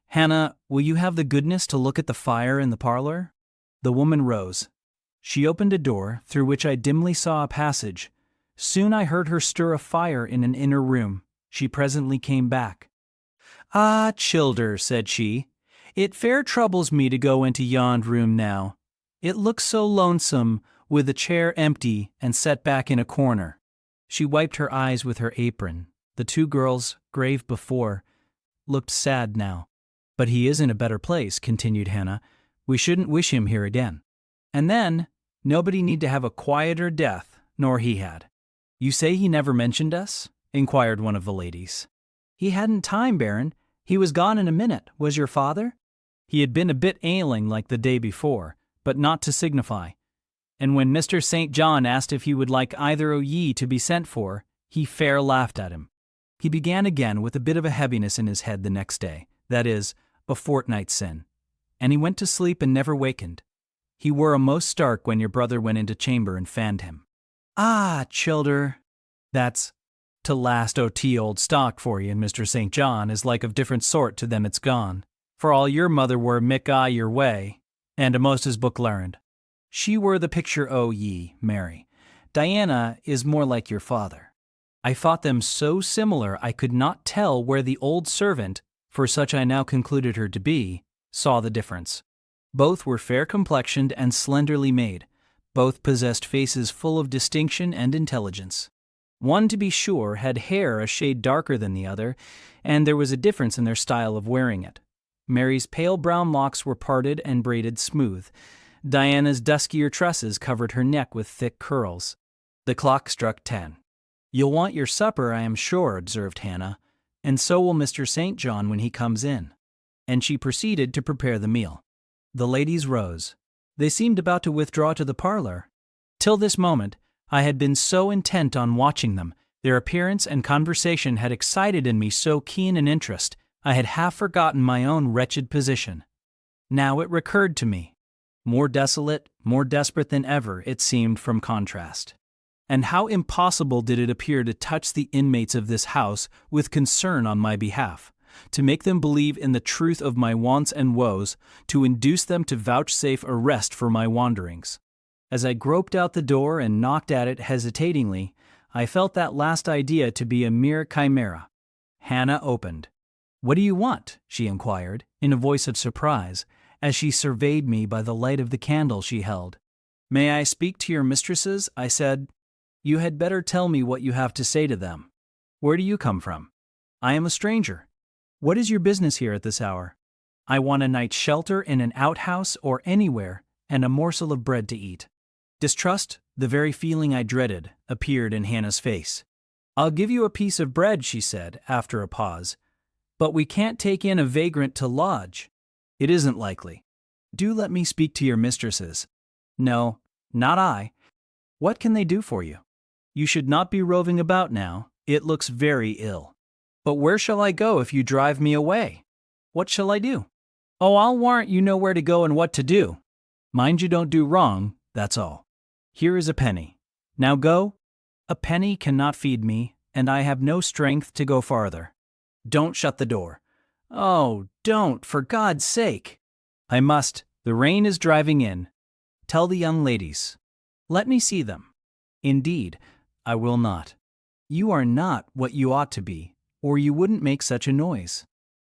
Hannah, will you have the goodness to look at the fire in the parlor?" The woman rose. She opened a door, through which I dimly saw a passage. Soon I heard her stir a fire in an inner room. She presently came back. "Ah, childer," said she, "it fair troubles me to go into yond room now. It looks so lonesome, with the chair empty and set back in a corner." She wiped her eyes with her apron. The two girls, grave before, looked sad now. "But he is in a better place," continued Hannah. "We shouldn't wish him here again. And then, nobody need to have a quieter death, nor he had." "You say he never mentioned us?" inquired one of the ladies. "He hadn't time, Baron. He was gone in a minute. Was your father?" "He had been a bit ailing like the day before, but not to signify. And when Mr. St. John asked if he would like either o' ye to be sent for, he fair laughed at him." He began again with a bit of a heaviness in his head the next day, that is, a fortnight sin, and he went to sleep and never wakened. He were a most stark when your brother went into chamber and fanned him. "Ah, childer, that's to last o' old stock for ye, and Mr. St. John is like of different sort to them it's gone, for all your mother were mick your way, and a most as book learned. She were the picture o' ye, Mary. Diana is more like your father." I thought them so similar I could not tell where the old servant, for such I now concluded her to be, saw the difference. Both were fair-complexioned and slenderly made. Both possessed faces full of distinction and intelligence. One, to be sure, had hair a shade darker than the other, and there was a difference in their style of wearing it. Mary's pale brown locks were parted and braided smooth. Diana's duskier tresses covered her neck with thick curls. The clock struck 10. "You'll want your supper, I am sure," observed Hannah, "and so will Mr. St. John when he comes in." And she proceeded to prepare the meal. The ladies rose. They seemed about to withdraw to the parlor. Till this moment, I had been so intent on watching them, their appearance and conversation had excited in me so keen an interest, I had half forgotten my own wretched position. Now it recurred to me. More desolate, more desperate than ever, it seemed from contrast. And how impossible did it appear to touch the inmates of this house with concern on my behalf, to make them believe in the truth of my wants and woes, to induce them to vouchsafe a rest for my wanderings. As I groped out the door and knocked at it hesitatingly, I felt that last idea to be a mere chimera. Hannah opened. "What do you want?" she inquired, in a voice of surprise, as she surveyed me by the light of the candle she held. "May I speak to your mistresses?" I said. "You had better tell me what you have to say to them. Where do you come from?" "I am a stranger." "What is your business here at this hour?" "I want a night's shelter in an outhouse or anywhere, and a morsel of bread to eat." Distrust, the very feeling I dreaded, appeared in Hannah's face. "I'll give you a piece of bread," she said, after a pause. "But we can't take in a vagrant to lodge." "It isn't likely." "Do let me speak to your mistresses." "No, not I." "What can they do for you?" "You should not be roving about now. It looks very ill." "But where shall I go if you drive me away?" "What shall I do?" "Oh, I'll warrant you know where to go and what to do. Mind you don't do wrong, that's all. Here is a penny. Now go." "A penny cannot feed me, and I have no strength to go farther." "Don't shut the door." "Oh, don't, for God's sake." "I must. The rain is driving in. Tell the young ladies." "Let me see them." "Indeed, I will not." "You are not what you ought to be, or you wouldn't make such a noise.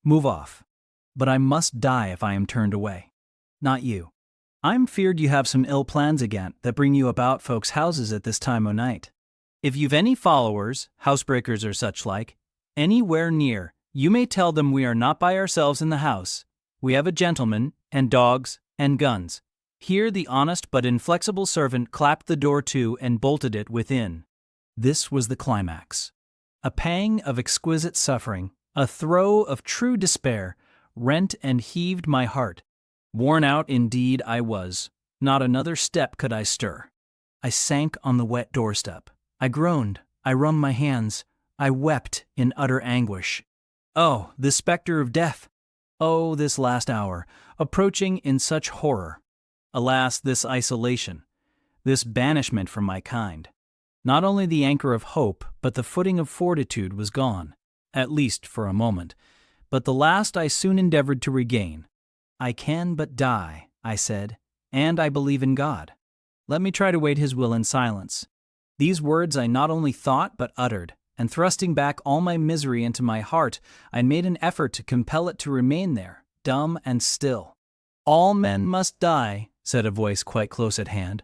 Move off." "But I must die if I am turned away." "Not you. I'm feared you have some ill plans again that bring you about folks' houses at this time o' night. If you've any followers, housebreakers or such like, anywhere near, you may tell them we are not by ourselves in the house. We have a gentleman, and dogs, and guns." Here the honest but inflexible servant clapped the door to and bolted it within. This was the climax. A pang of exquisite suffering, a throe of true despair, rent and heaved my heart. Worn out indeed I was. Not another step could I stir. I sank on the wet doorstep. I groaned. I wrung my hands. I wept in utter anguish. Oh, this specter of death! Oh, this last hour, approaching in such horror! Alas, this isolation, this banishment from my kind! Not only the anchor of hope, but the footing of fortitude was gone, at least for a moment, but the last I soon endeavored to regain. "I can but die," I said, "and I believe in God. Let me try to wait His will in silence." These words I not only thought but uttered, and thrusting back all my misery into my heart, I made an effort to compel it to remain there, dumb and still. "All men must die," said a voice quite close at hand,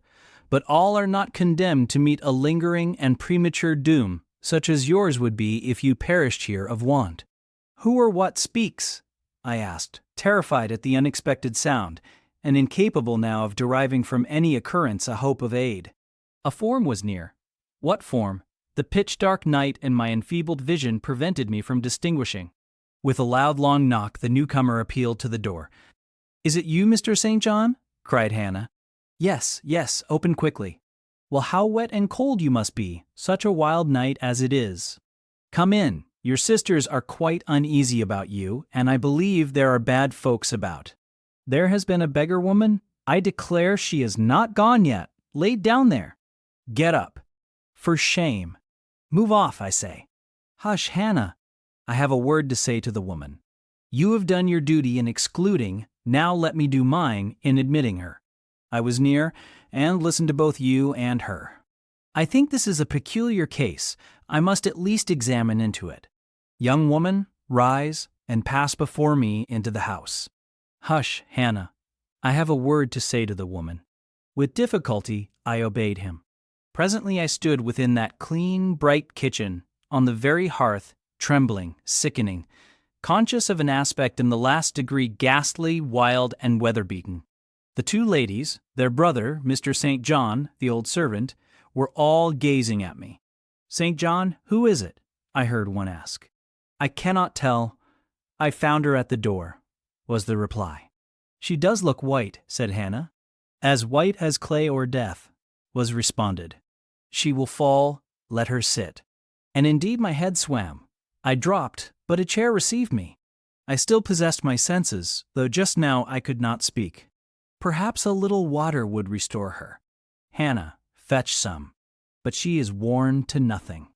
"but all are not condemned to meet a lingering and premature doom, such as yours would be if you perished here of want." "Who or what speaks?" I asked, terrified at the unexpected sound, and incapable now of deriving from any occurrence a hope of aid. A form was near. What form? The pitch-dark night and my enfeebled vision prevented me from distinguishing. With a loud long knock, the newcomer appealed to the door. "Is it you, Mr. St. John?" cried Hannah. "Yes, yes, open quickly." "Well, how wet and cold you must be, such a wild night as it is." "Come in. Your sisters are quite uneasy about you, and I believe there are bad folks about." "There has been a beggar woman? I declare she is not gone yet, laid down there." "Get up." "For shame." "Move off, I say." "Hush, Hannah. I have a word to say to the woman. You have done your duty in excluding, now let me do mine in admitting her. I was near, and listened to both you and her. I think this is a peculiar case. I must at least examine into it. Young woman, rise and pass before me into the house. Hush, Hannah. I have a word to say to the woman. With difficulty, I obeyed him. Presently I stood within that clean, bright kitchen, on the very hearth, trembling, sickening, conscious of an aspect in the last degree ghastly, wild, and weather-beaten. The two ladies, their brother, Mr. St. John, the old servant, were all gazing at me. "St. John, who is it?" I heard one ask. "I cannot tell. I found her at the door," was the reply. "She does look white," said Hannah. "As white as clay or death," was responded. "She will fall, let her sit." And indeed my head swam. I dropped, but a chair received me. I still possessed my senses, though just now I could not speak. Perhaps a little water would restore her. Hannah, fetch some. But she is worn to nothing.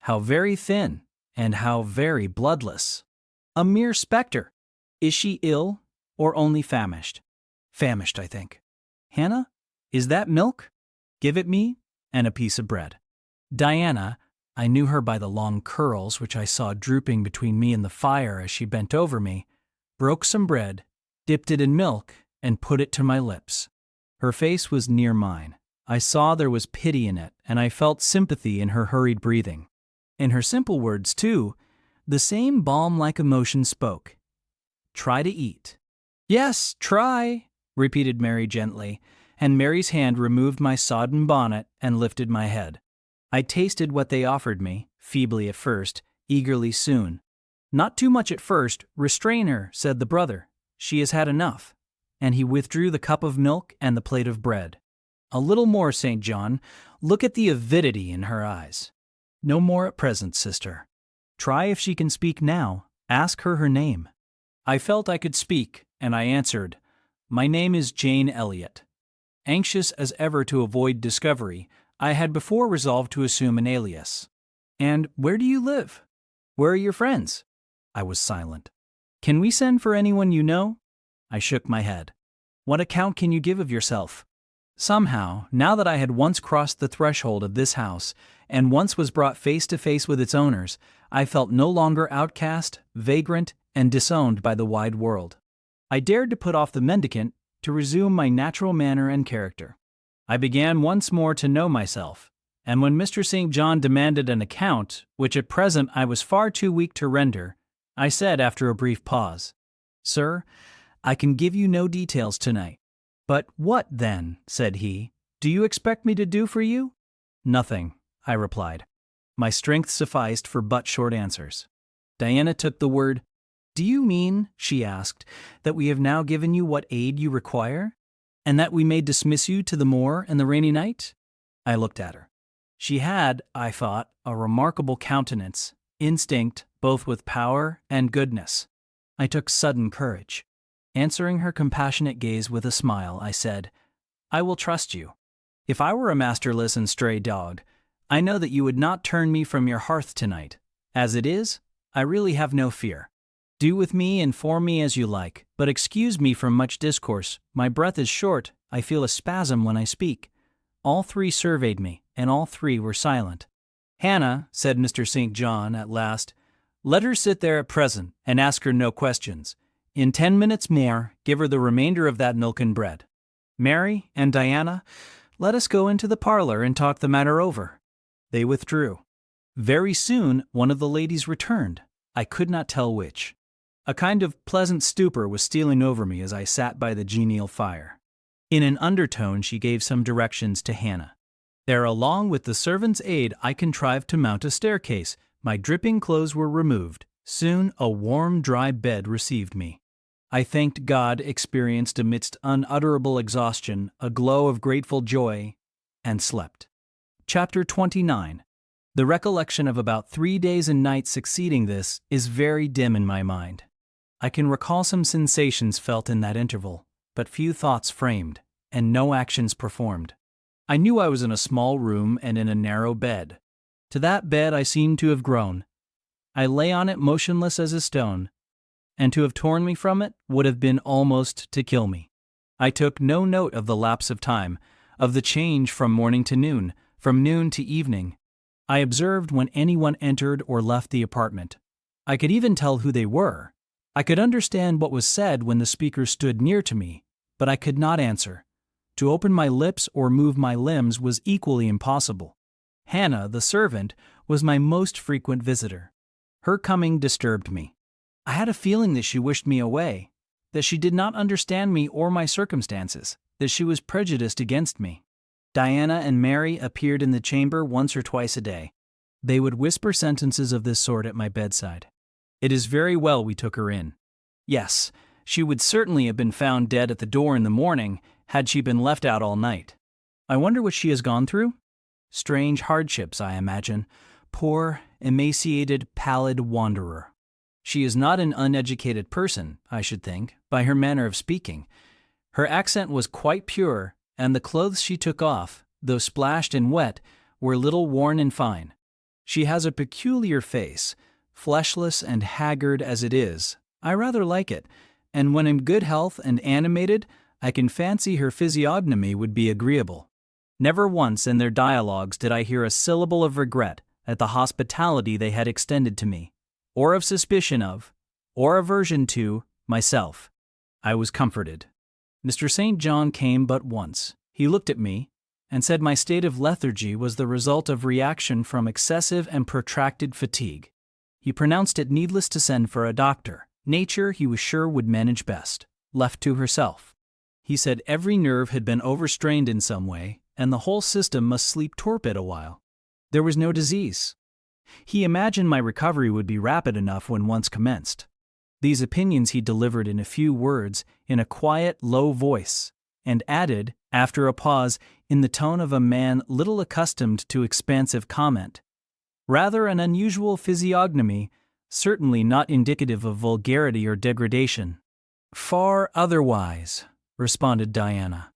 How very thin, and how very bloodless. A mere spectre. Is she ill, or only famished? Famished, I think. Hannah, is that milk? Give it me, and a piece of bread. Diana, I knew her by the long curls which I saw drooping between me and the fire as she bent over me, broke some bread, dipped it in milk, and put it to my lips. Her face was near mine. I saw there was pity in it, and I felt sympathy in her hurried breathing. In her simple words, too, the same balm-like emotion spoke. "Try to eat." "Yes, try," repeated Mary gently, and Mary's hand removed my sodden bonnet and lifted my head. I tasted what they offered me, feebly at first, eagerly soon. "Not too much at first, restrain her," said the brother. "She has had enough." And he withdrew the cup of milk and the plate of bread. "A little more, St. John. Look at the avidity in her eyes." "No more at present, sister." "Try if she can speak now. Ask her name." I felt I could speak, and I answered, "My name is Jane Elliot." Anxious as ever to avoid discovery, I had before resolved to assume an alias. "And where do you live? Where are your friends?" I was silent. "Can we send for anyone you know?" I shook my head. "What account can you give of yourself?" Somehow, now that I had once crossed the threshold of this house, and once was brought face to face with its owners, I felt no longer outcast, vagrant, and disowned by the wide world. I dared to put off the mendicant, to resume my natural manner and character. I began once more to know myself, and when Mr. St. John demanded an account, which at present I was far too weak to render, I said after a brief pause, "Sir, I can give you no details tonight." "But what, then," said he, "do you expect me to do for you?" "Nothing," I replied. My strength sufficed for but short answers. Diana took the word. "Do you mean," she asked, "that we have now given you what aid you require, and that we may dismiss you to the moor in the rainy night?" I looked at her. She had, I thought, a remarkable countenance, instinct both with power and goodness. I took sudden courage. Answering her compassionate gaze with a smile, I said, "I will trust you. If I were a masterless and stray dog, I know that you would not turn me from your hearth tonight. As it is, I really have no fear. Do with me and for me as you like, but excuse me from much discourse. My breath is short, I feel a spasm when I speak." All three surveyed me, and all three were silent. "Hannah," said Mr. St. John at last, "let her sit there at present, and ask her no questions. In 10 minutes more, give her the remainder of that milk and bread. Mary and Diana, let us go into the parlor and talk the matter over." They withdrew. Very soon one of the ladies returned. I could not tell which. A kind of pleasant stupor was stealing over me as I sat by the genial fire. In an undertone she gave some directions to Hannah. There, along with the servant's aid, I contrived to mount a staircase. My dripping clothes were removed. Soon a warm, dry bed received me. I thanked God, experienced amidst unutterable exhaustion a glow of grateful joy, and slept. Chapter 29. The recollection of about 3 days and nights succeeding this is very dim in my mind. I can recall some sensations felt in that interval, but few thoughts framed, and no actions performed. I knew I was in a small room and in a narrow bed. To that bed I seemed to have grown. I lay on it motionless as a stone, and to have torn me from it would have been almost to kill me. I took no note of the lapse of time, of the change from morning to noon, from noon to evening. I observed when anyone entered or left the apartment. I could even tell who they were. I could understand what was said when the speaker stood near to me, but I could not answer. To open my lips or move my limbs was equally impossible. Hannah, the servant, was my most frequent visitor. Her coming disturbed me. I had a feeling that she wished me away, that she did not understand me or my circumstances, that she was prejudiced against me. Diana and Mary appeared in the chamber once or twice a day. They would whisper sentences of this sort at my bedside. It is very well we took her in. Yes, she would certainly have been found dead at the door in the morning had she been left out all night. I wonder what she has gone through? Strange hardships, I imagine. Poor, emaciated, pallid wanderer. She is not an uneducated person, I should think, by her manner of speaking. Her accent was quite pure, and the clothes she took off, though splashed and wet, were little worn and fine. She has a peculiar face, fleshless and haggard as it is. I rather like it, and when in good health and animated, I can fancy her physiognomy would be agreeable. Never once in their dialogues did I hear a syllable of regret at the hospitality they had extended to me, or of suspicion of, or aversion to, myself. I was comforted. Mr. St. John came but once. He looked at me and said my state of lethargy was the result of reaction from excessive and protracted fatigue. He pronounced it needless to send for a doctor. Nature, he was sure, would manage best, left to herself. He said every nerve had been overstrained in some way, and the whole system must sleep torpid a while. There was no disease. He imagined my recovery would be rapid enough when once commenced. These opinions he delivered in a few words, in a quiet, low voice, and added, after a pause, in the tone of a man little accustomed to expansive comment. Rather an unusual physiognomy, certainly not indicative of vulgarity or degradation. Far otherwise, responded Diana.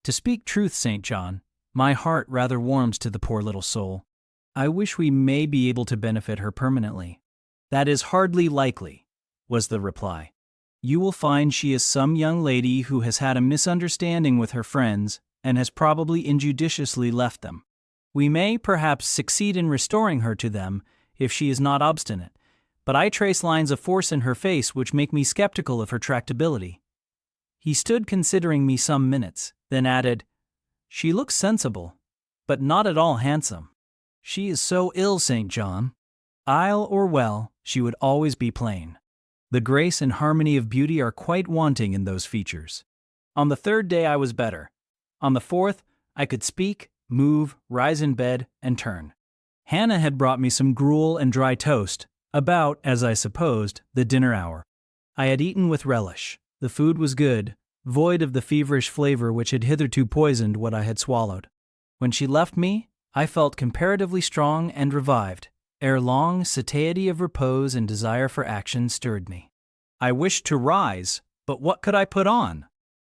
To speak truth, St. John, my heart rather warms to the poor little soul. I wish we may be able to benefit her permanently. That is hardly likely, was the reply. You will find she is some young lady who has had a misunderstanding with her friends and has probably injudiciously left them. We may perhaps succeed in restoring her to them if she is not obstinate, but I trace lines of force in her face which make me skeptical of her tractability. He stood considering me some minutes, then added, She looks sensible, but not at all handsome. She is so ill, St. John. Ill or well, she would always be plain. The grace and harmony of beauty are quite wanting in those features. On the third day I was better. On the fourth, I could speak, move, rise in bed, and turn. Hannah had brought me some gruel and dry toast, about, as I supposed, the dinner hour. I had eaten with relish. The food was good, void of the feverish flavor which had hitherto poisoned what I had swallowed. When she left me, I felt comparatively strong and revived. Ere long, satiety of repose and desire for action stirred me. I wished to rise, but what could I put on?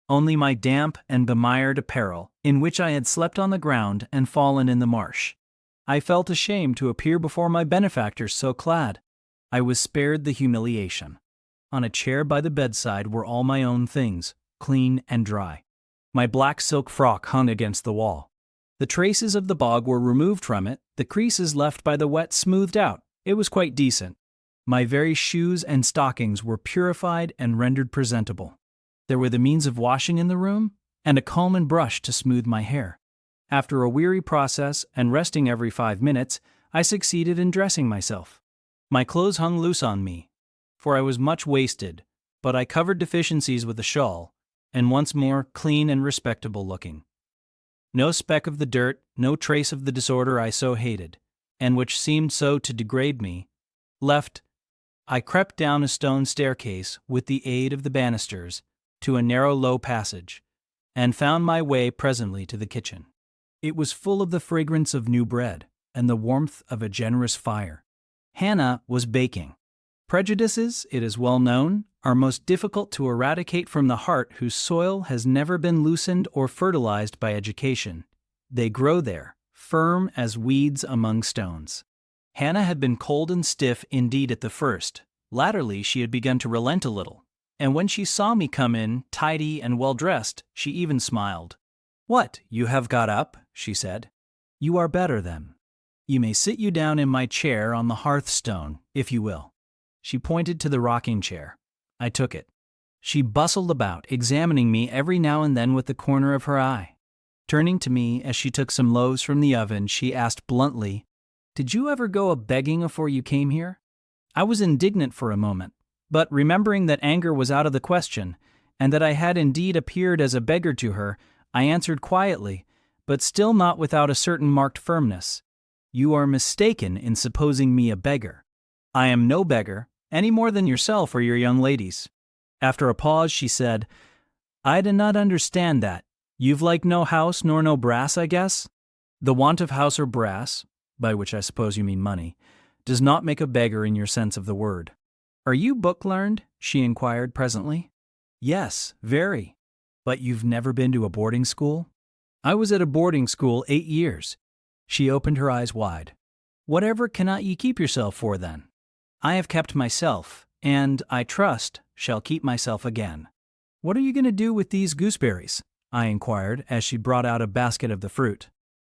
Only my damp and bemired apparel, in which I had slept on the ground and fallen in the marsh. I felt ashamed to appear before my benefactors so clad. I was spared the humiliation. On a chair by the bedside were all my own things, clean and dry. My black silk frock hung against the wall. The traces of the bog were removed from it, the creases left by the wet smoothed out. It was quite decent. My very shoes and stockings were purified and rendered presentable. There were the means of washing in the room, and a comb and brush to smooth my hair. After a weary process and resting every 5 minutes, I succeeded in dressing myself. My clothes hung loose on me, for I was much wasted, but I covered deficiencies with a shawl, and once more clean and respectable looking. No speck of the dirt, no trace of the disorder I so hated, and which seemed so to degrade me, left. I crept down a stone staircase with the aid of the banisters to a narrow low passage, and found my way presently to the kitchen. It was full of the fragrance of new bread and the warmth of a generous fire. Hannah was baking. Prejudices, it is well known, are most difficult to eradicate from the heart whose soil has never been loosened or fertilized by education. They grow there, firm as weeds among stones. Hannah had been cold and stiff indeed at the first. Latterly she had begun to relent a little, and when she saw me come in, tidy and well-dressed, she even smiled. "What, you have got up?" she said. "You are better, then." You may sit you down in my chair on the hearthstone, if you will. She pointed to the rocking chair. I took it. She bustled about, examining me every now and then with the corner of her eye. Turning to me as she took some loaves from the oven, she asked bluntly, "Did you ever go a-begging afore you came here?" I was indignant for a moment, but remembering that anger was out of the question, and that I had indeed appeared as a beggar to her, I answered quietly, but still not without a certain marked firmness, "You are mistaken in supposing me a beggar. I am no beggar, any more than yourself or your young ladies." After a pause, she said, "I do not understand that. You've like no house nor no brass, I guess?" "The want of house or brass, by which I suppose you mean money, does not make a beggar in your sense of the word." "Are you book-learned?" she inquired presently. "Yes, very." "But you've never been to a boarding school?" "I was at a boarding school 8 years." She opened her eyes wide. "Whatever cannot ye keep yourself for, then?" "I have kept myself, and, I trust, shall keep myself again." "What are you going to do with these gooseberries?" I inquired as she brought out a basket of the fruit.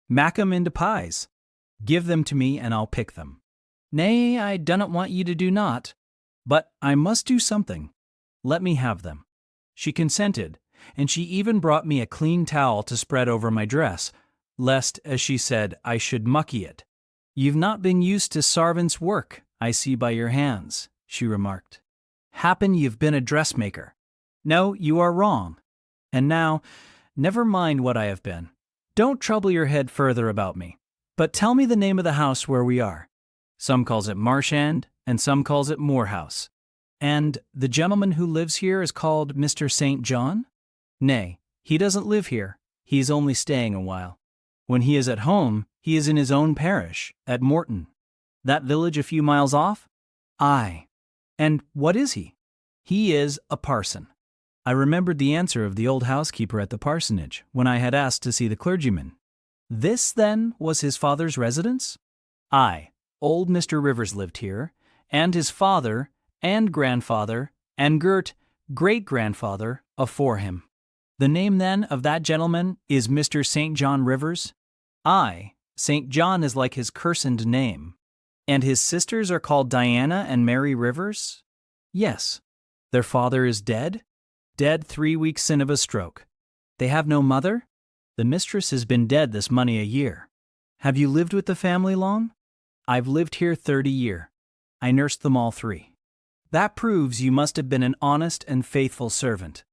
"Mack 'em into pies." "Give them to me, and I'll pick them." "Nay, I dunnot want ye to do naught." "But I must do something." "Let me have them." She consented, and she even brought me a clean towel to spread over my dress, lest, as she said, I should mucky it. "You've not been used to sarvant's work, I see by your hands," she remarked. "Happen you've been a dressmaker." "No, you are wrong. And now, never mind what I have been. Don't trouble your head further about me, but tell me the name of the house where we are." "Some calls it Marsh End, and some calls it Moor House." "And the gentleman who lives here is called Mr. St. John?" "Nay, he doesn't live here. He is only staying a while. When he is at home, he is in his own parish, at Morton." "That village a few miles off?" "Aye." "And what is he?" "He is a parson." I remembered the answer of the old housekeeper at the parsonage when I had asked to see the clergyman. This, then, was his father's residence? Aye, old Mr. Rivers lived here, and his father, and grandfather, and great-grandfather afore him. "The name, then, of that gentleman is Mr. St. John Rivers?" "Aye, St. John is like his christened name." "And his sisters are called Diana and Mary Rivers?" "Yes." "Their father is dead?" "Dead 3 weeks sin of a stroke." "They have no mother?" "The mistress has been dead this many a year." "Have you lived with the family long?" "I've lived here 30 year. I nursed them all 3. "That proves you must have been an honest and faithful servant.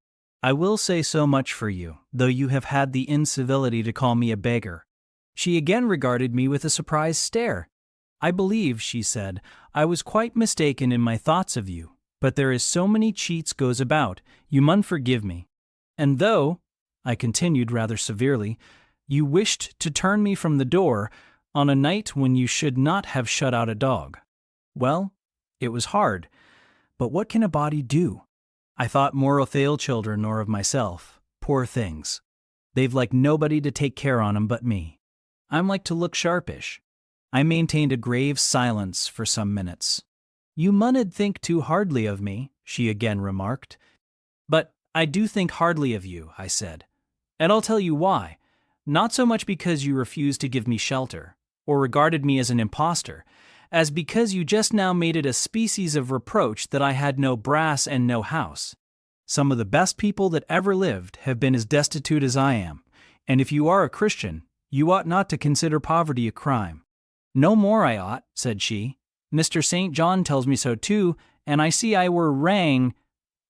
I will say so much for you, though you have had the incivility to call me a beggar." She again regarded me with a surprised stare. "I believe," she said, "I was quite mistaken in my thoughts of you, but there is so many cheats goes about, you mun forgive me. And though," I continued rather severely, "you wished to turn me from the door on a night when you should not have shut out a dog. Well, it was hard, but what can a body do? I thought more o' thale children nor of myself, poor things. They've like nobody to take care on 'em but me. I'm like to look sharpish." I maintained a grave silence for some minutes. "You munned think too hardly of me," she again remarked. "But I do think hardly of you," I said. "And I'll tell you why. Not so much because you refused to give me shelter, or regarded me as an impostor, as because you just now made it a species of reproach that I had no brass and no house. Some of the best people that ever lived have been as destitute as I am, and if you are a Christian, you ought not to consider poverty a crime." "No more I ought," said she. "Mr. St. John tells me so too, and I see I were wrang,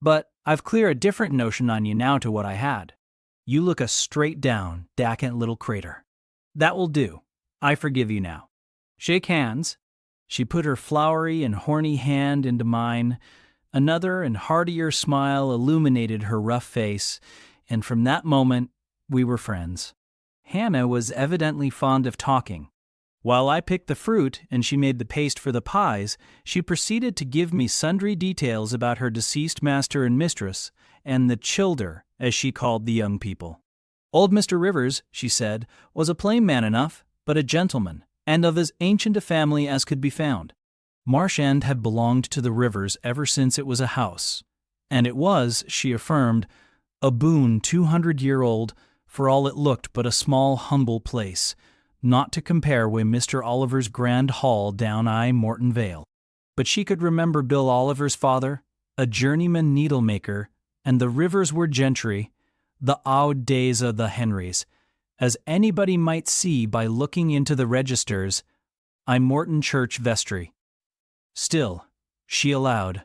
but I've clear a different notion on you now to what I had. You look a straight-down, dacant little crater. That will do. I forgive you now. Shake hands." She put her flowery and horny hand into mine. Another and heartier smile illuminated her rough face, and from that moment we were friends. Hannah was evidently fond of talking. While I picked the fruit and she made the paste for the pies, she proceeded to give me sundry details about her deceased master and mistress, and the childer, as she called the young people. Old Mr. Rivers, she said, was a plain man enough, but a gentleman, and of as ancient a family as could be found. Marsh End had belonged to the Rivers ever since it was a house, and it was, she affirmed, a boon 200 year old, for all it looked but a small humble place, not to compare wi' Mr. Oliver's grand hall down I Morton Vale. But she could remember Bill Oliver's father, a journeyman needlemaker, and the Rivers were gentry, the auld days o' the Henrys, as anybody might see by looking into the registers, I Morton Church vestry. Still, she allowed,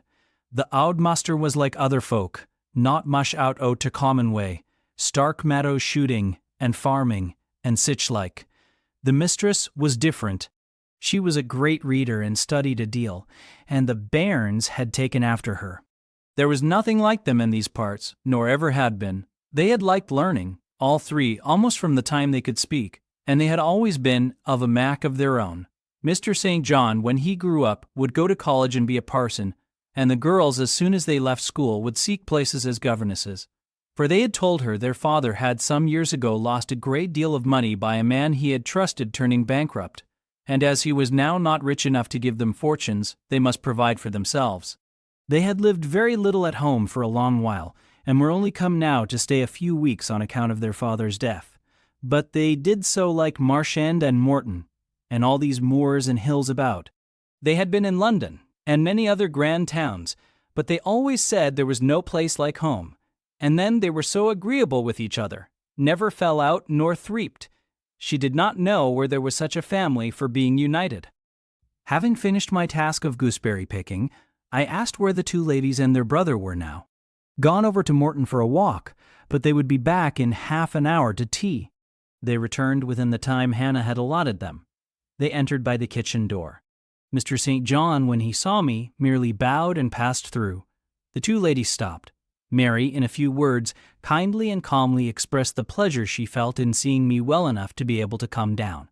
the auld master was like other folk, not much out o' t' common way, stark meadow shooting and farming and sich like. The mistress was different. She was a great reader and studied a deal, and the bairns had taken after her. There was nothing like them in these parts, nor ever had been. They had liked learning, all three, almost from the time they could speak, and they had always been of a mack of their own. Mr. St. John, when he grew up, would go to college and be a parson, and the girls, as soon as they left school, would seek places as governesses. For they had told her their father had some years ago lost a great deal of money by a man he had trusted turning bankrupt, and as he was now not rich enough to give them fortunes, they must provide for themselves. They had lived very little at home for a long while, and were only come now to stay a few weeks on account of their father's death. But they did so like Marshend and Morton, and all these moors and hills about. They had been in London, and many other grand towns, but they always said there was no place like home. And then they were so agreeable with each other, never fell out nor threeped. She did not know where there was such a family for being united. Having finished my task of gooseberry picking, I asked where the two ladies and their brother were now. Gone over to Morton for a walk, but they would be back in half an hour to tea. They returned within the time Hannah had allotted them. They entered by the kitchen door. Mr. St. John, when he saw me, merely bowed and passed through. The two ladies stopped. Mary, in a few words, kindly and calmly expressed the pleasure she felt in seeing me well enough to be able to come down.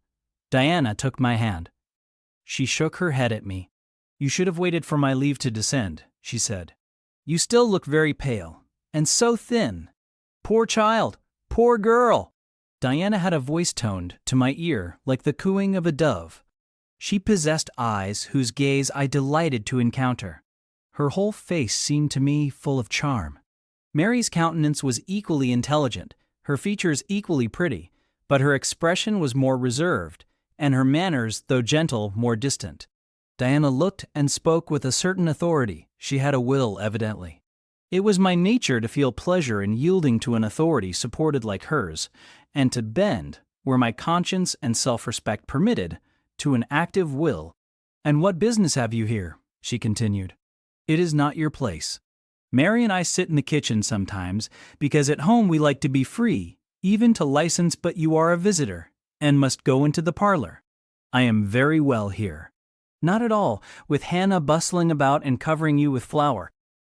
Diana took my hand. She shook her head at me. "You should have waited for my leave to descend," she said. "You still look very pale, and so thin. Poor child! Poor girl!" Diana had a voice toned, to my ear, like the cooing of a dove. She possessed eyes whose gaze I delighted to encounter. Her whole face seemed to me full of charm. Mary's countenance was equally intelligent, her features equally pretty, but her expression was more reserved, and her manners, though gentle, more distant. Diana looked and spoke with a certain authority. She had a will, evidently. It was my nature to feel pleasure in yielding to an authority supported like hers, and to bend, where my conscience and self-respect permitted, to an active will. "And what business have you here?" she continued. "It is not your place. Mary and I sit in the kitchen sometimes, because at home we like to be free, even to license, but you are a visitor, and must go into the parlor. I am very well here." "Not at all, with Hannah bustling about and covering you with flour.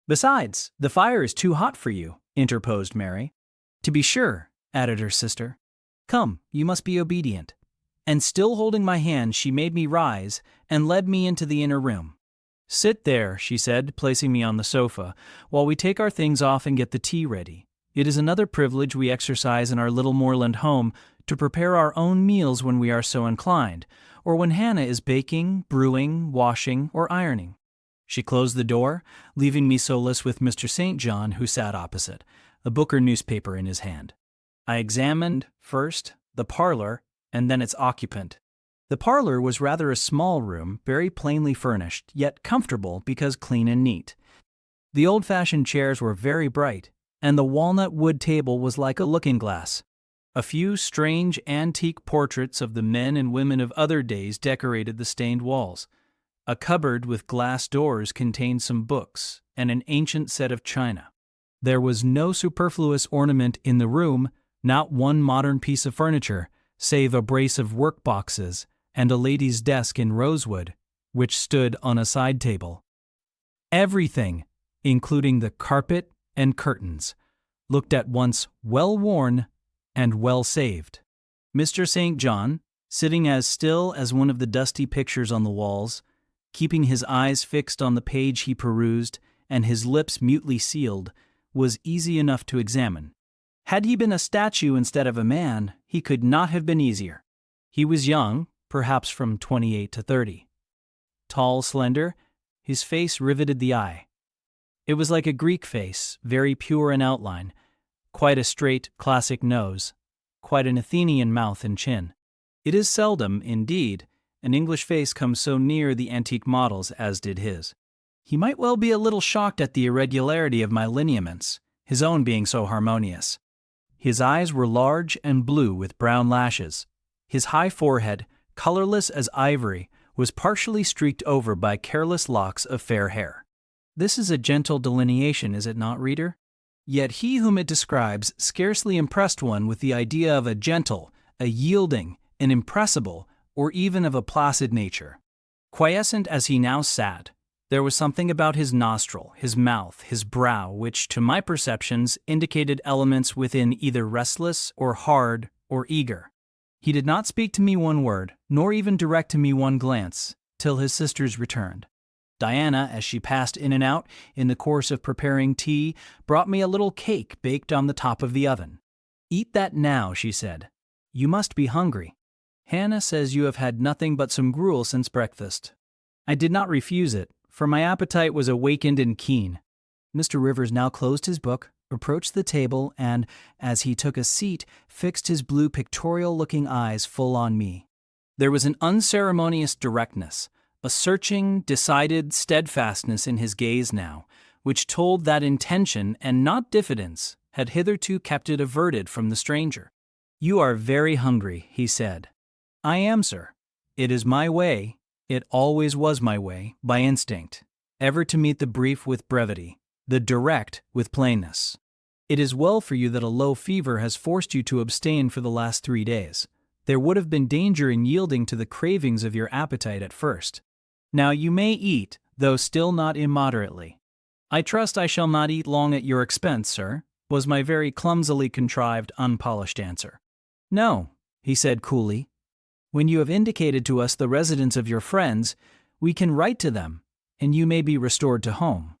Besides, the fire is too hot for you," interposed Mary. "To be sure," added her sister. "Come, you must be obedient." And still holding my hand, she made me rise and led me into the inner room. "Sit there," she said, placing me on the sofa, "while we take our things off and get the tea ready. It is another privilege we exercise in our little moorland home to prepare our own meals when we are so inclined, or when Hannah is baking, brewing, washing, or ironing." She closed the door, leaving me solus with Mr. St. John, who sat opposite, a book or newspaper in his hand. I examined, first, the parlor, and then its occupant. The parlor was rather a small room, very plainly furnished, yet comfortable because clean and neat. The old-fashioned chairs were very bright, and the walnut wood table was like a looking-glass. A few strange antique portraits of the men and women of other days decorated the stained walls. A cupboard with glass doors contained some books and an ancient set of china. There was no superfluous ornament in the room, not one modern piece of furniture, save a brace of work-boxes and a lady's desk in rosewood, which stood on a side table. Everything, including the carpet and curtains, looked at once well-worn and well-saved. Mr. St. John, sitting as still as one of the dusty pictures on the walls, keeping his eyes fixed on the page he perused and his lips mutely sealed, was easy enough to examine. Had he been a statue instead of a man, he could not have been easier. He was young, perhaps from 28 to 30. Tall, slender, his face riveted the eye. It was like a Greek face, very pure in outline, quite a straight, classic nose, quite an Athenian mouth and chin. It is seldom, indeed, an English face comes so near the antique models as did his. He might well be a little shocked at the irregularity of my lineaments, his own being so harmonious. His eyes were large and blue with brown lashes. His high forehead, colorless as ivory, was partially streaked over by careless locks of fair hair. This is a gentle delineation, is it not, reader? Yet he whom it describes scarcely impressed one with the idea of a gentle, a yielding, an impressible, or even of a placid nature. Quiescent as he now sat, there was something about his nostril, his mouth, his brow, which, to my perceptions, indicated elements within either restless or hard or eager. He did not speak to me one word, nor even direct to me one glance, till his sisters returned. Diana, as she passed in and out in the course of preparing tea, brought me a little cake baked on the top of the oven. "Eat that now," she said. "You must be hungry. Hannah says you have had nothing but some gruel since breakfast." I did not refuse it, for my appetite was awakened and keen. Mr. Rivers now closed his book, approached the table, and, as he took a seat, fixed his blue pictorial-looking eyes full on me. There was an unceremonious directness, a searching, decided steadfastness in his gaze now, which told that intention and not diffidence had hitherto kept it averted from the stranger. "You are very hungry," he said. "I am, sir. It is my way, it always was my way, by instinct, ever to meet the brief with brevity, the direct with plainness. It is well for you that a low fever has forced you to abstain for the last 3 days. There would have been danger in yielding to the cravings of your appetite at first. Now you may eat, though still not immoderately." "I trust I shall not eat long at your expense, sir," was my very clumsily contrived, unpolished answer. "No," he said coolly. "When you have indicated to us the residence of your friends, we can write to them, and you may be restored to home.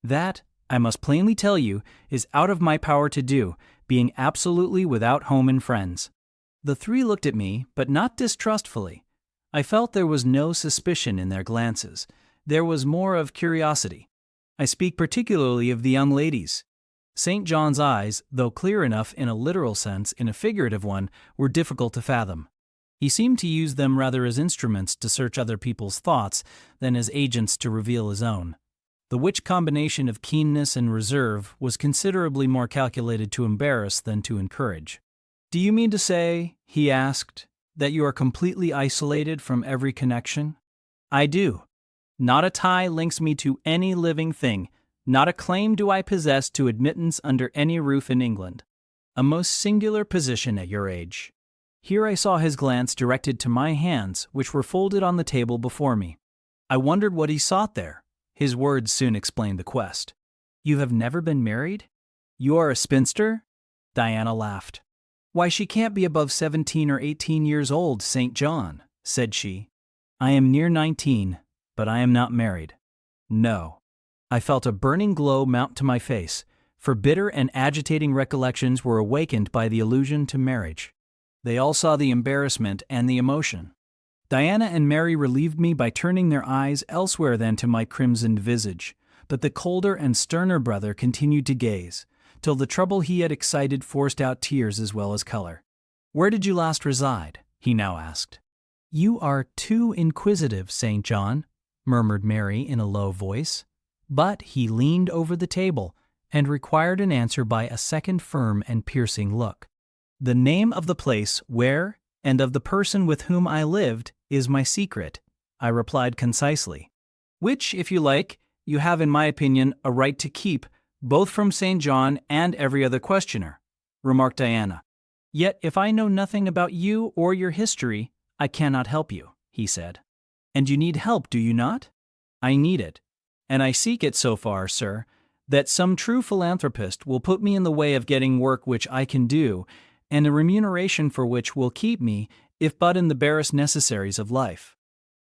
That, I must plainly tell you, is out of my power to do, being absolutely without home and friends." The three looked at me, but not distrustfully. I felt there was no suspicion in their glances. There was more of curiosity. I speak particularly of the young ladies. St. John's eyes, though clear enough in a literal sense, in a figurative one, were difficult to fathom. He seemed to use them rather as instruments to search other people's thoughts than as agents to reveal his own. The which combination of keenness and reserve was considerably more calculated to embarrass than to encourage. "Do you mean to say," he asked, "that you are completely isolated from every connection?" "I do. Not a tie links me to any living thing, not a claim do I possess to admittance under any roof in England. A most singular position at your age." Here I saw his glance directed to my hands, which were folded on the table before me. I wondered what he sought there. His words soon explained the quest. "You have never been married? You are a spinster?" Diana laughed. "Why, she can't be above 17 or 18 years old, St. John," said she. "I am near 19, but I am not married." "No." I felt a burning glow mount to my face, for bitter and agitating recollections were awakened by the allusion to marriage. They all saw the embarrassment and the emotion. Diana and Mary relieved me by turning their eyes elsewhere than to my crimsoned visage, but the colder and sterner brother continued to gaze, till the trouble he had excited forced out tears as well as color. "Where did you last reside?" he now asked. "You are too inquisitive, St. John," murmured Mary in a low voice. But he leaned over the table and required an answer by a second firm and piercing look. "The name of the place where, and of the person with whom I lived, is my secret," I replied concisely. "Which, if you like, you have, in my opinion, a right to keep, both from St. John and every other questioner," remarked Diana. "Yet if I know nothing about you or your history, I cannot help you," he said. "And you need help, do you not?" "I need it, and I seek it so far, sir, that some true philanthropist will put me in the way of getting work which I can do, and a remuneration for which will keep me, if but in the barest necessaries of life.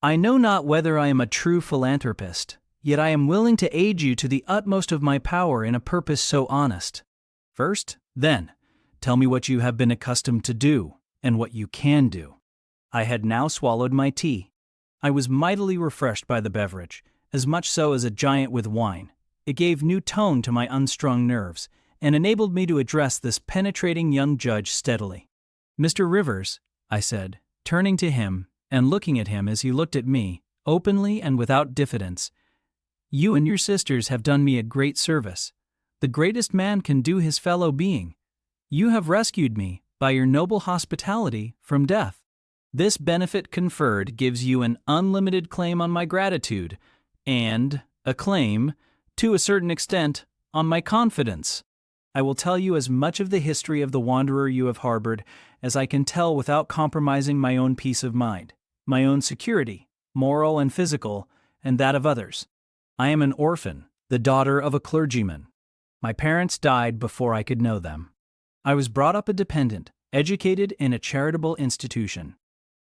I know not whether I am a true philanthropist, yet I am willing to aid you to the utmost of my power in a purpose so honest. First, then, tell me what you have been accustomed to do, and what you can do." I had now swallowed my tea. I was mightily refreshed by the beverage, as much so as a giant with wine. It gave new tone to my unstrung nerves, and enabled me to address this penetrating young judge steadily. "Mr. Rivers," I said, turning to him and looking at him as he looked at me, openly and without diffidence. "You and your sisters have done me a great service. The greatest man can do his fellow being. You have rescued me, by your noble hospitality, from death. This benefit conferred gives you an unlimited claim on my gratitude, and a claim, to a certain extent, on my confidence. I will tell you as much of the history of the wanderer you have harbored as I can tell without compromising my own peace of mind, my own security, moral and physical, and that of others. I am an orphan, the daughter of a clergyman. My parents died before I could know them. I was brought up a dependent, educated in a charitable institution.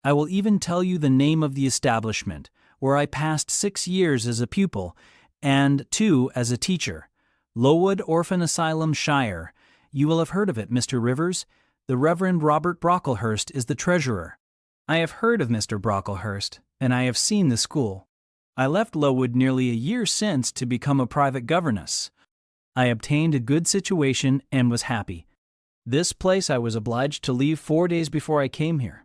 I will even tell you the name of the establishment, where I passed 6 years as a pupil and 2 as a teacher. Lowood Orphan Asylum, Shire. You will have heard of it, Mr. Rivers. The Reverend Robert Brocklehurst is the treasurer. I have heard of Mr. Brocklehurst, and I have seen the school. I left Lowood nearly a year since to become a private governess. I obtained a good situation and was happy. This place I was obliged to leave 4 days before I came here.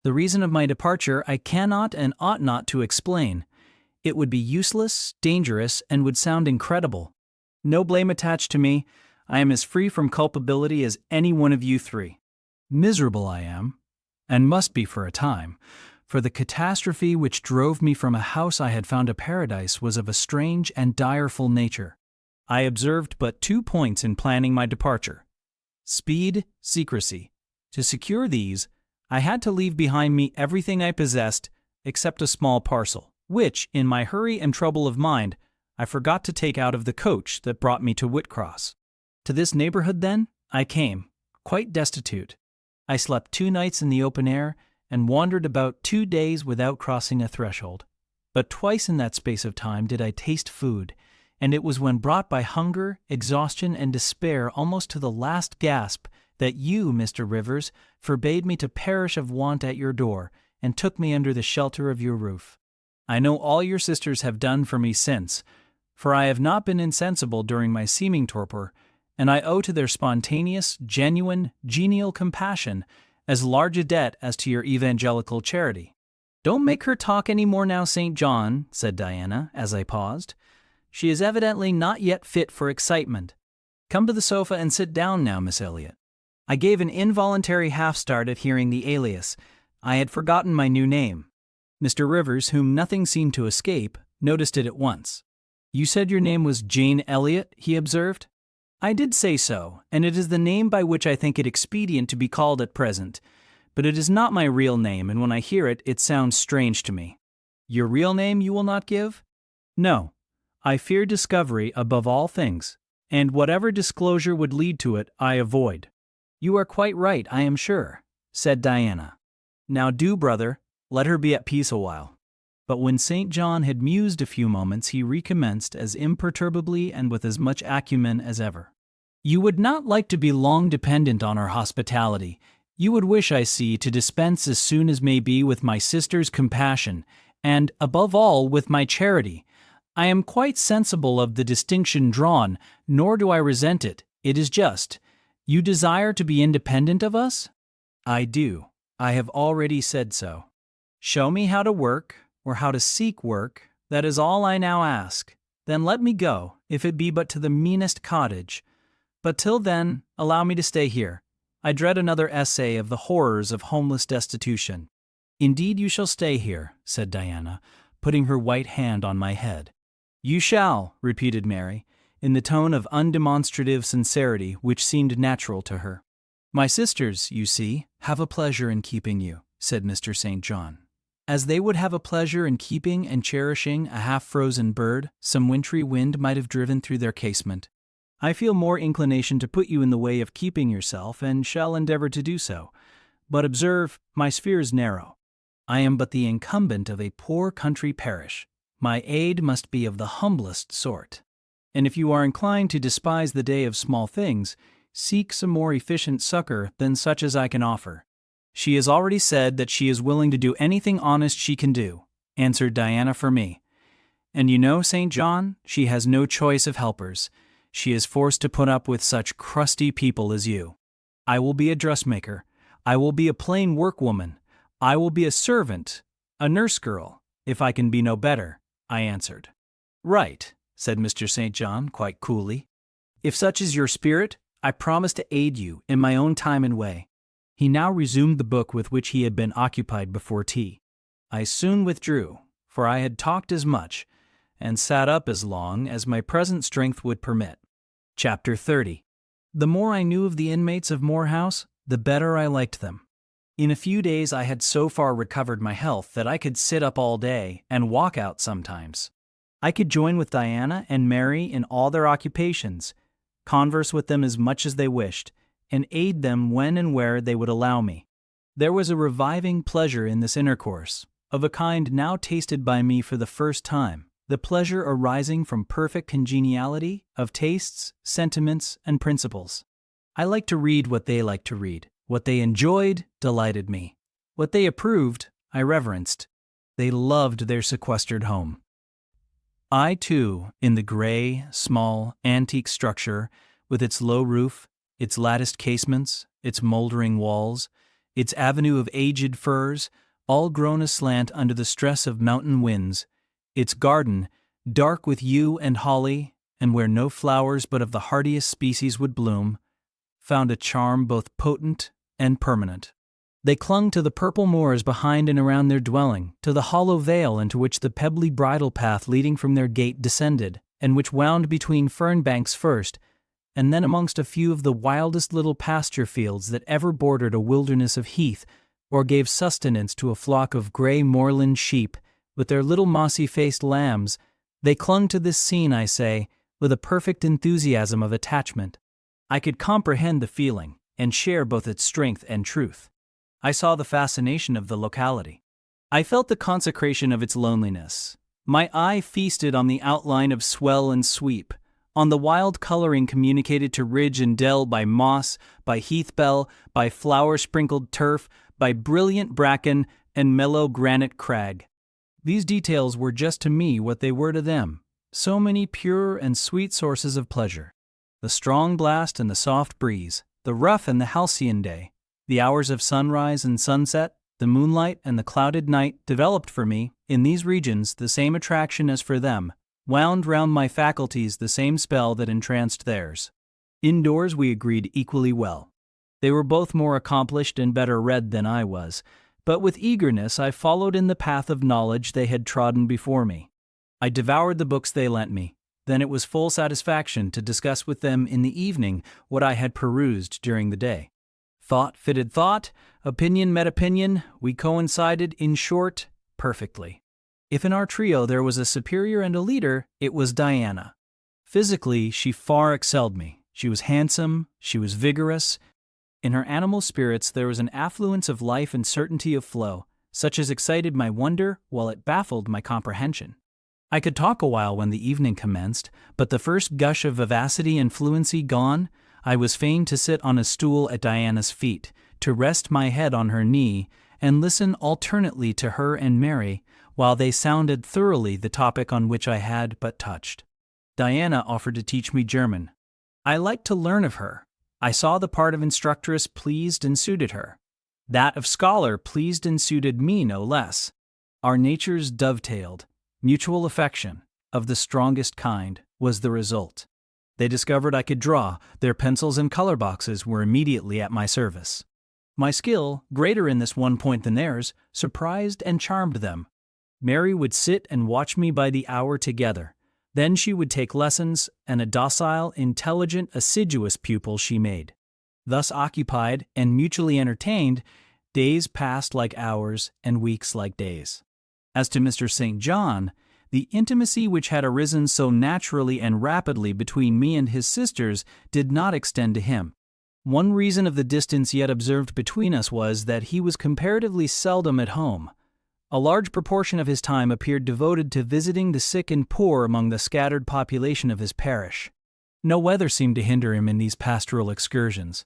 The reason of my departure I cannot and ought not to explain. It would be useless, dangerous, and would sound incredible. No blame attached to me. I am as free from culpability as any one of you 3. Miserable I am, and must be for a time, for the catastrophe which drove me from a house I had found a paradise was of a strange and direful nature. I observed but 2 points in planning my departure: speed, secrecy. To secure these, I had to leave behind me everything I possessed except a small parcel, which, in my hurry and trouble of mind, I forgot to take out of the coach that brought me to Whitcross. To this neighborhood, then, I came, quite destitute. I slept 2 nights in the open air and wandered about 2 days without crossing a threshold. But twice in that space of time did I taste food, and it was when brought by hunger, exhaustion, and despair almost to the last gasp that you, Mr. Rivers, forbade me to perish of want at your door and took me under the shelter of your roof. I know all your sisters have done for me since, for I have not been insensible during my seeming torpor, and I owe to their spontaneous, genuine, genial compassion as large a debt as to your evangelical charity." "Don't make her talk any more now, St. John," said Diana, as I paused. "She is evidently not yet fit for excitement. Come to the sofa and sit down now, Miss Elliot." I gave an involuntary half-start at hearing the alias. I had forgotten my new name. Mr. Rivers, whom nothing seemed to escape, noticed it at once. "You said your name was Jane Elliot," he observed. "I did say so, and it is the name by which I think it expedient to be called at present. But it is not my real name, and when I hear it, it sounds strange to me." "Your real name you will not give?" "No. I fear discovery above all things, and whatever disclosure would lead to it, I avoid." "You are quite right, I am sure," said Diana. "Now do, brother, let her be at peace a while." But when St. John had mused a few moments, he recommenced as imperturbably and with as much acumen as ever. "You would not like to be long dependent on our hospitality. You would wish, I see, to dispense as soon as may be with my sister's compassion, and, above all, with my charity. I am quite sensible of the distinction drawn, nor do I resent it. It is just. You desire to be independent of us?" "I do. I have already said so." "Show me how to work, or how to seek work. That is all I now ask. Then let me go, if it be but to the meanest cottage. But till then, allow me to stay here. I dread another essay of the horrors of homeless destitution." "Indeed you shall stay here," said Diana, putting her white hand on my head. "You shall," repeated Mary, in the tone of undemonstrative sincerity which seemed natural to her. "My sisters, you see, have a pleasure in keeping you," said Mr. St. John, "as they would have a pleasure in keeping and cherishing a half-frozen bird some wintry wind might have driven through their casement. I feel more inclination to put you in the way of keeping yourself, and shall endeavor to do so. But observe, my sphere is narrow. I am but the incumbent of a poor country parish. My aid must be of the humblest sort. And if you are inclined to despise the day of small things, seek some more efficient succor than such as I can offer." "She has already said that she is willing to do anything honest she can do," answered Diana for me. "And you know, St. John, she has no choice of helpers. She is forced to put up with such crusty people as you. I will be a dressmaker. I will be a plain workwoman. "I will be a servant, a nurse girl, if I can be no better," I answered. "Right," said Mr. St. John quite coolly. "If such is your spirit, I promise to aid you in my own time and way." He now resumed the book with which he had been occupied before tea. I soon withdrew, for I had talked as much, and sat up as long as my present strength would permit. Chapter 30. The more I knew of the inmates of Moor House, the better I liked them. In a few days I had so far recovered my health that I could sit up all day and walk out sometimes. I could join with Diana and Mary in all their occupations, converse with them as much as they wished, and aid them when and where they would allow me. There was a reviving pleasure in this intercourse, of a kind now tasted by me for the first time, the pleasure arising from perfect congeniality of tastes, sentiments, and principles. I liked to read what they liked to read. What they enjoyed delighted me. What they approved, I reverenced. They loved their sequestered home. I, too, in the gray, small, antique structure, with its low roof, its latticed casements, its moldering walls, its avenue of aged firs, all grown aslant under the stress of mountain winds, its garden, dark with yew and holly, and where no flowers but of the hardiest species would bloom, found a charm both potent and permanent. They clung to the purple moors behind and around their dwelling, to the hollow vale into which the pebbly bridle path leading from their gate descended, and which wound between fern banks first, and then amongst a few of the wildest little pasture fields that ever bordered a wilderness of heath, or gave sustenance to a flock of gray moorland sheep, with their little mossy-faced lambs. They clung to this scene, I say, with a perfect enthusiasm of attachment. I could comprehend the feeling, and share both its strength and truth. I saw the fascination of the locality. I felt the consecration of its loneliness. My eye feasted on the outline of swell and sweep, on the wild coloring communicated to ridge and dell by moss, by heath bell, by flower-sprinkled turf, by brilliant bracken and mellow granite crag. These details were just to me what they were to them, so many pure and sweet sources of pleasure. The strong blast and the soft breeze, the rough and the halcyon day, the hours of sunrise and sunset, the moonlight and the clouded night developed for me, in these regions, the same attraction as for them, wound round my faculties the same spell that entranced theirs. Indoors we agreed equally well. They were both more accomplished and better read than I was, but with eagerness I followed in the path of knowledge they had trodden before me. I devoured the books they lent me. Then it was full satisfaction to discuss with them in the evening what I had perused during the day. Thought fitted thought, opinion met opinion, we coincided, in short, perfectly. If in our trio there was a superior and a leader, it was Diana. Physically, she far excelled me. She was handsome, she was vigorous. In her animal spirits there was an affluence of life and certainty of flow, such as excited my wonder while it baffled my comprehension. I could talk a while when the evening commenced, but the first gush of vivacity and fluency gone, I was fain to sit on a stool at Diana's feet, to rest my head on her knee, and listen alternately to her and Mary, while they sounded thoroughly the topic on which I had but touched. Diana offered to teach me German. I liked to learn of her. I saw the part of instructress pleased and suited her. That of scholar pleased and suited me no less. Our natures dovetailed. Mutual affection, of the strongest kind, was the result. They discovered I could draw. Their pencils and color boxes were immediately at my service. My skill, greater in this one point than theirs, surprised and charmed them. Mary would sit and watch me by the hour together. Then she would take lessons, and a docile, intelligent, assiduous pupil she made. Thus occupied and mutually entertained, days passed like hours and weeks like days. As to Mr. St. John, the intimacy which had arisen so naturally and rapidly between me and his sisters did not extend to him. One reason of the distance yet observed between us was that he was comparatively seldom at home. A large proportion of his time appeared devoted to visiting the sick and poor among the scattered population of his parish. No weather seemed to hinder him in these pastoral excursions.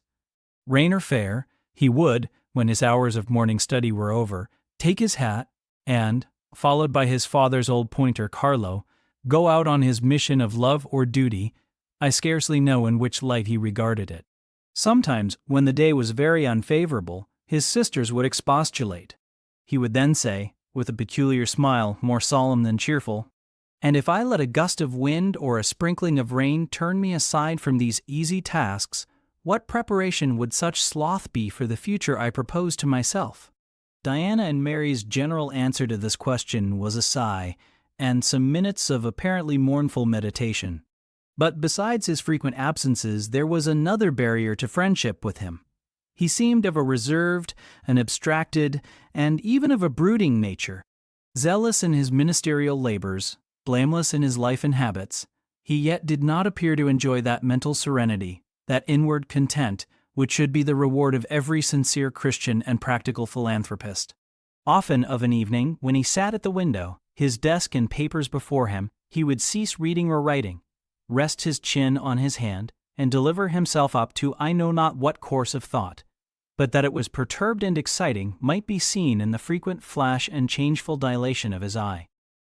Rain or fair, he would, when his hours of morning study were over, take his hat and, followed by his father's old pointer Carlo, go out on his mission of love or duty. I scarcely know in which light he regarded it. Sometimes, when the day was very unfavorable, his sisters would expostulate. he would then say, with a peculiar smile more solemn than cheerful. And if I let a gust of wind or a sprinkling of rain turn me aside from these easy tasks, what preparation would such sloth be for the future I propose to myself? Diana and Mary's general answer to this question was a sigh, and some minutes of apparently mournful meditation. But besides his frequent absences, there was another barrier to friendship with him. He seemed of a reserved, an abstracted, and even of a brooding nature. Zealous in his ministerial labors, blameless in his life and habits, he yet did not appear to enjoy that mental serenity, that inward content, which should be the reward of every sincere Christian and practical philanthropist. Often of an evening, when he sat at the window, his desk and papers before him, he would cease reading or writing, rest his chin on his hand, and deliver himself up to I know not what course of thought. But that it was perturbed and exciting might be seen in the frequent flash and changeful dilation of his eye.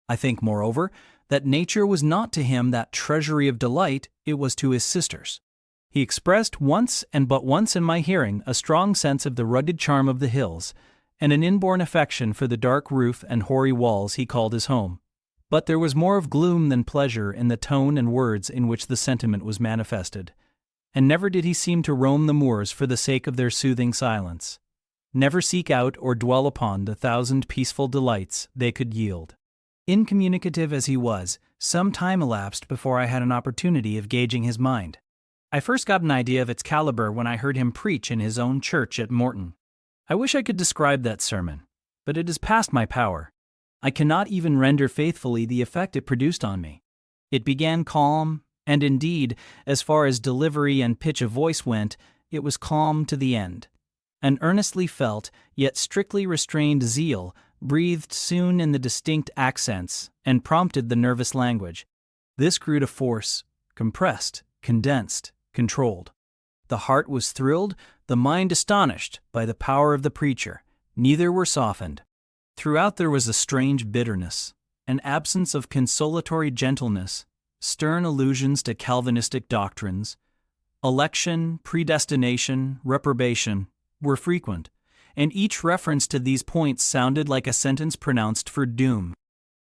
I think, moreover, that nature was not to him that treasury of delight it was to his sisters. He expressed once and but once in my hearing a strong sense of the rugged charm of the hills, and an inborn affection for the dark roof and hoary walls he called his home. But there was more of gloom than pleasure in the tone and words in which the sentiment was manifested, and never did he seem to roam the moors for the sake of their soothing silence, never seek out or dwell upon the thousand peaceful delights they could yield. Incommunicative as he was, some time elapsed before I had an opportunity of gauging his mind. I first got an idea of its caliber when I heard him preach in his own church at Morton. I wish I could describe that sermon, but it is past my power. I cannot even render faithfully the effect it produced on me. It began calm, and indeed, as far as delivery and pitch of voice went, it was calm to the end. An earnestly felt, yet strictly restrained zeal breathed soon in the distinct accents and prompted the nervous language. This grew to force, compressed, condensed, controlled. The heart was thrilled, the mind astonished by the power of the preacher. Neither were softened. Throughout there was a strange bitterness, an absence of consolatory gentleness, stern allusions to Calvinistic doctrines. Election, predestination, reprobation were frequent, and each reference to these points sounded like a sentence pronounced for doom.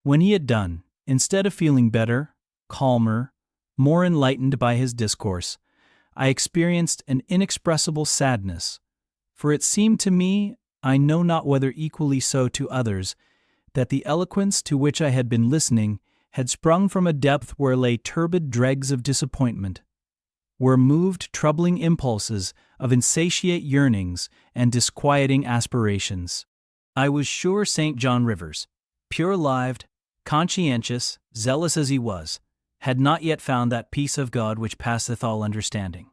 When he had done, instead of feeling better, calmer, more enlightened by his discourse, I experienced an inexpressible sadness, for it seemed to me, I know not whether equally so to others, that the eloquence to which I had been listening had sprung from a depth where lay turbid dregs of disappointment, where moved troubling impulses of insatiate yearnings and disquieting aspirations. I was sure St. John Rivers, pure-lived, conscientious, zealous as he was, had not yet found that peace of God which passeth all understanding.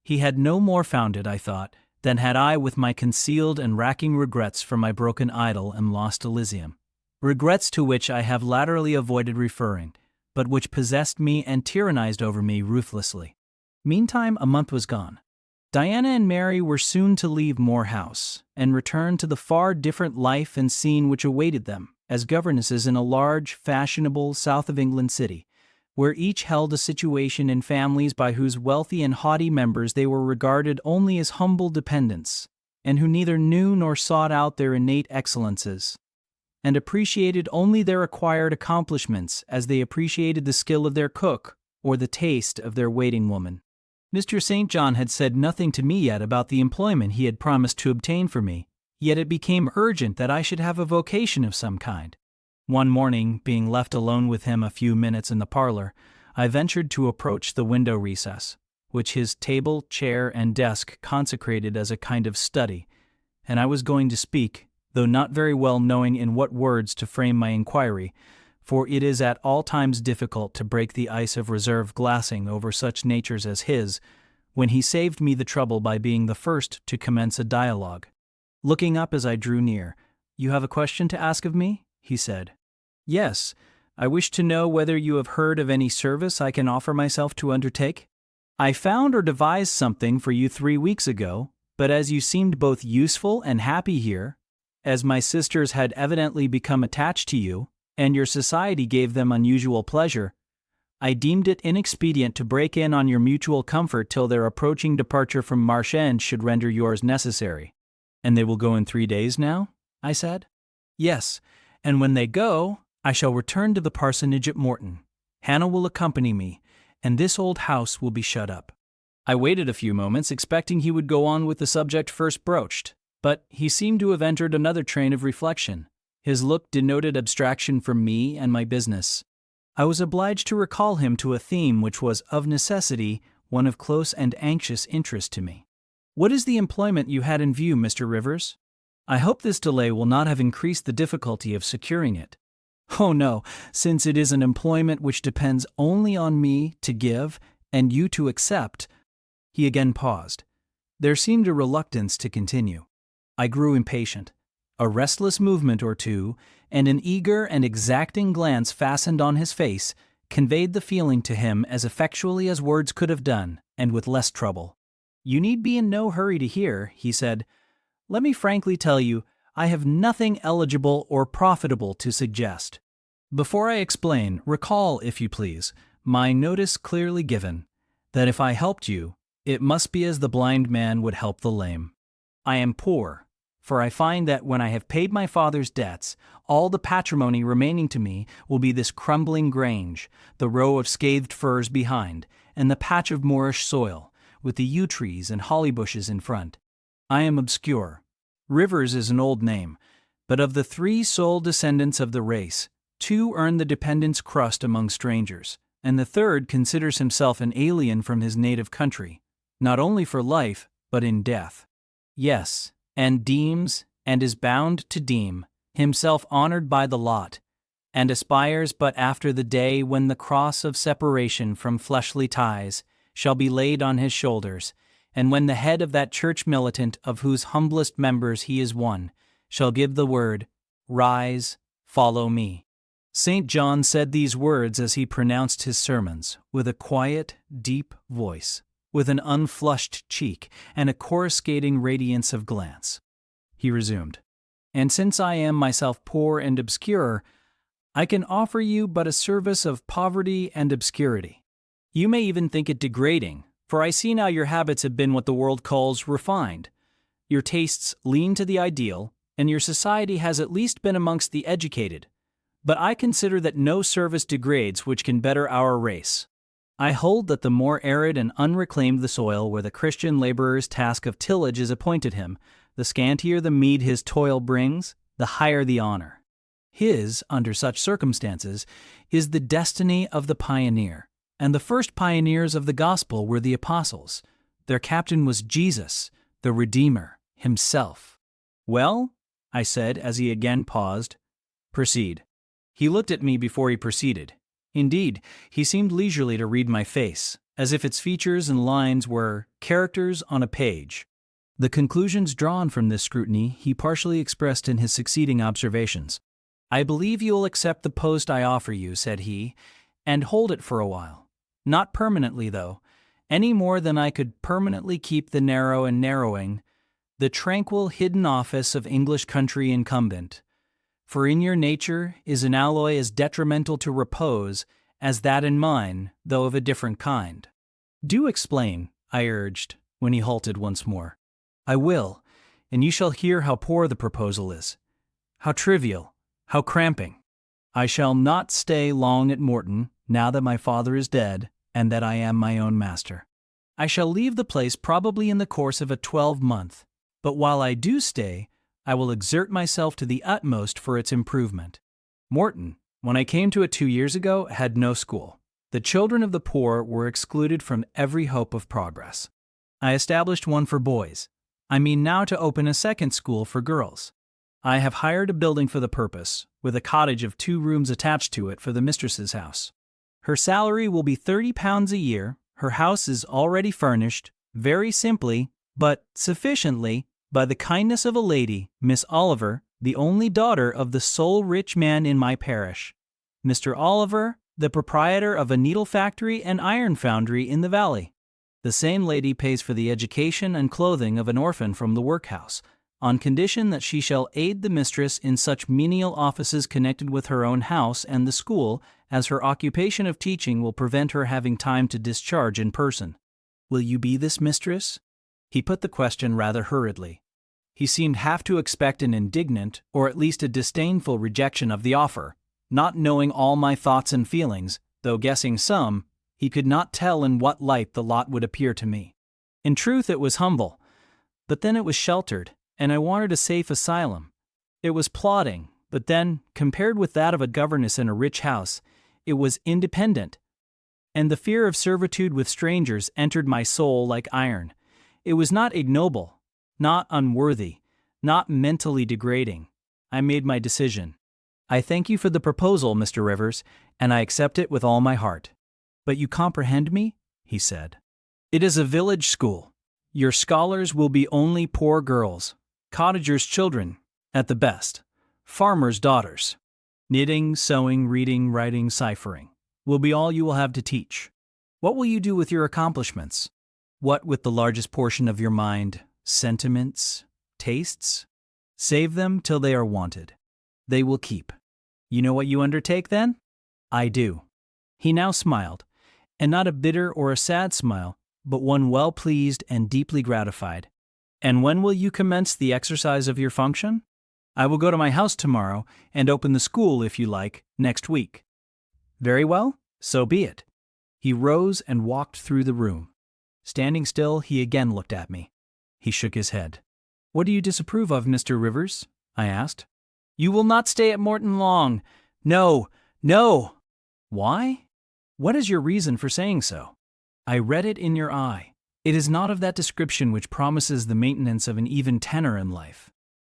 He had no more found it, I thought, than had I with my concealed and racking regrets for my broken idol and lost Elysium. Regrets to which I have latterly avoided referring, but which possessed me and tyrannized over me ruthlessly. Meantime, a month was gone. Diana and Mary were soon to leave Moor House and return to the far different life and scene which awaited them as governesses in a large, fashionable south of England city, where each held a situation in families by whose wealthy and haughty members they were regarded only as humble dependents, and who neither knew nor sought out their innate excellences, and appreciated only their acquired accomplishments as they appreciated the skill of their cook or the taste of their waiting woman. Mr. St. John had said nothing to me yet about the employment he had promised to obtain for me, yet it became urgent that I should have a vocation of some kind. One morning, being left alone with him a few minutes in the parlor, I ventured to approach the window recess, which his table, chair, and desk consecrated as a kind of study, and I was going to speak, though not very well knowing in what words to frame my inquiry, for it is at all times difficult to break the ice of reserve glassing over such natures as his, when he saved me the trouble by being the first to commence a dialogue. Looking up as I drew near, "You have a question to ask of me?" he said. "Yes, I wish to know whether you have heard of any service I can offer myself to undertake. I found or devised something for you 3 weeks ago, but as you seemed both useful and happy here, as my sisters had evidently become attached to you, and your society gave them unusual pleasure, I deemed it inexpedient to break in on your mutual comfort till their approaching departure from Marsh End should render yours necessary." "And they will go in 3 days now?" I said. Yes, and when they go, I shall return to the parsonage at Morton. Hannah will accompany me, and this old house will be shut up. I waited a few moments, expecting he would go on with the subject first broached, but he seemed to have entered another train of reflection. His look denoted abstraction from me and my business. I was obliged to recall him to a theme which was, of necessity, one of close and anxious interest to me. What is the employment you had in view, Mr. Rivers? I hope this delay will not have increased the difficulty of securing it. Oh no, since it is an employment which depends only on me to give and you to accept. He again paused. There seemed a reluctance to continue. I grew impatient. A restless movement or two, and an eager and exacting glance fastened on his face, conveyed the feeling to him as effectually as words could have done, and with less trouble. You need be in no hurry to hear, he said. Let me frankly tell you, I have nothing eligible or profitable to suggest. Before I explain, recall, if you please, my notice clearly given, that if I helped you, it must be as the blind man would help the lame. I am poor, for I find that when I have paid my father's debts, all the patrimony remaining to me will be this crumbling grange, the row of scathed firs behind, and the patch of moorish soil, with the yew trees and holly bushes in front. I am obscure. Rivers is an old name, but of the 3 sole descendants of the race, 2 earn the dependent's crust among strangers, and the 3rd considers himself an alien from his native country, not only for life, but in death. Yes, and deems, and is bound to deem, himself honored by the lot, and aspires but after the day when the cross of separation from fleshly ties shall be laid on his shoulders, and when the head of that church militant of whose humblest members he is one shall give the word, Rise, follow me. St. John said these words as he pronounced his sermons, with a quiet, deep voice, with an unflushed cheek and a coruscating radiance of glance. He resumed, And since I am myself poor and obscure, I can offer you but a service of poverty and obscurity. You may even think it degrading, for I see now your habits have been what the world calls refined. Your tastes lean to the ideal, and your society has at least been amongst the educated. But I consider that no service degrades which can better our race. I hold that the more arid and unreclaimed the soil where the Christian laborer's task of tillage is appointed him, the scantier the meed his toil brings, the higher the honor. His, under such circumstances, is the destiny of the pioneer, and the first pioneers of the gospel were the apostles. Their captain was Jesus, the Redeemer, himself. Well, I said as he again paused, proceed. He looked at me before he proceeded. Indeed, he seemed leisurely to read my face, as if its features and lines were characters on a page. The conclusions drawn from this scrutiny he partially expressed in his succeeding observations. I believe you will accept the post I offer you, said he, and hold it for a while. Not permanently, though, any more than I could permanently keep the narrow and narrowing, the tranquil hidden office of English country incumbent. For in your nature is an alloy as detrimental to repose as that in mine, though of a different kind. Do explain, I urged, when he halted once more. I will, and you shall hear how poor the proposal is, how trivial, how cramping. I shall not stay long at Morton, now that my father is dead, and that I am my own master. I shall leave the place probably in the course of a 12-month, but while I do stay, I will exert myself to the utmost for its improvement. Morton, when I came to it 2 years ago, had no school. The children of the poor were excluded from every hope of progress. I established one for boys. I mean now to open a second school for girls. I have hired a building for the purpose, with a cottage of 2 rooms attached to it for the mistress's house. Her salary will be £30 a year. Her house is already furnished, very simply, but sufficiently, by the kindness of a lady, Miss Oliver, the only daughter of the sole rich man in my parish. Mr. Oliver, the proprietor of a needle factory and iron foundry in the valley. The same lady pays for the education and clothing of an orphan from the workhouse, on condition that she shall aid the mistress in such menial offices connected with her own house and the school as her occupation of teaching will prevent her having time to discharge in person. Will you be this mistress? He put the question rather hurriedly. He seemed half to expect an indignant, or at least a disdainful rejection of the offer. Not knowing all my thoughts and feelings, though guessing some, he could not tell in what light the lot would appear to me. In truth, it was humble, but then it was sheltered, and I wanted a safe asylum. It was plodding, but then, compared with that of a governess in a rich house, it was independent. And the fear of servitude with strangers entered my soul like iron. It was not ignoble, not unworthy, not mentally degrading. I made my decision. I thank you for the proposal, Mr. Rivers, and I accept it with all my heart. But you comprehend me? He said. It is a village school. Your scholars will be only poor girls, cottagers' children, at the best, farmers' daughters. Knitting, sewing, reading, writing, ciphering will be all you will have to teach. What will you do with your accomplishments? What with the largest portion of your mind, sentiments, tastes? Save them till they are wanted. They will keep. You know what you undertake then? I do. He now smiled, and not a bitter or a sad smile, but one well-pleased and deeply gratified. And when will you commence the exercise of your function? I will go to my house tomorrow and open the school, if you like, next week. Very well, so be it. He rose and walked through the room. Standing still, he again looked at me. He shook his head. What do you disapprove of, Mr. Rivers? I asked. You will not stay at Morton long. No, no. Why? What is your reason for saying so? I read it in your eye. It is not of that description which promises the maintenance of an even tenor in life.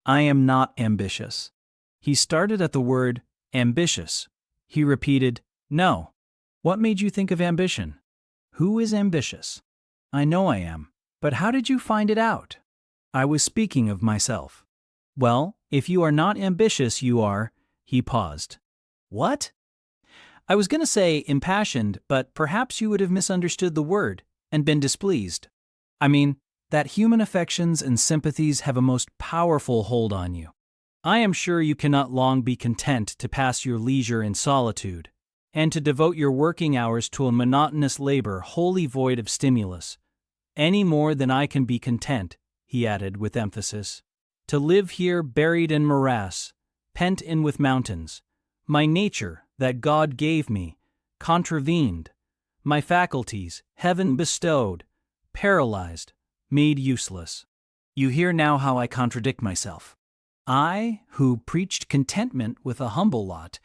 I am not ambitious. He started at the word ambitious. He repeated, no. What made you think of ambition? Who is ambitious? I know I am, but how did you find it out? I was speaking of myself. Well, if you are not ambitious, you are. He paused. What? I was going to say impassioned, but perhaps you would have misunderstood the word and been displeased. I mean, that human affections and sympathies have a most powerful hold on you. I am sure you cannot long be content to pass your leisure in solitude, and to devote your working hours to a monotonous labor wholly void of stimulus, any more than I can be content, he added with emphasis, to live here buried in morass, pent in with mountains, my nature, that God gave me, contravened, my faculties, heaven bestowed, paralyzed, made useless. You hear now how I contradict myself. I, who preached contentment with a humble lot,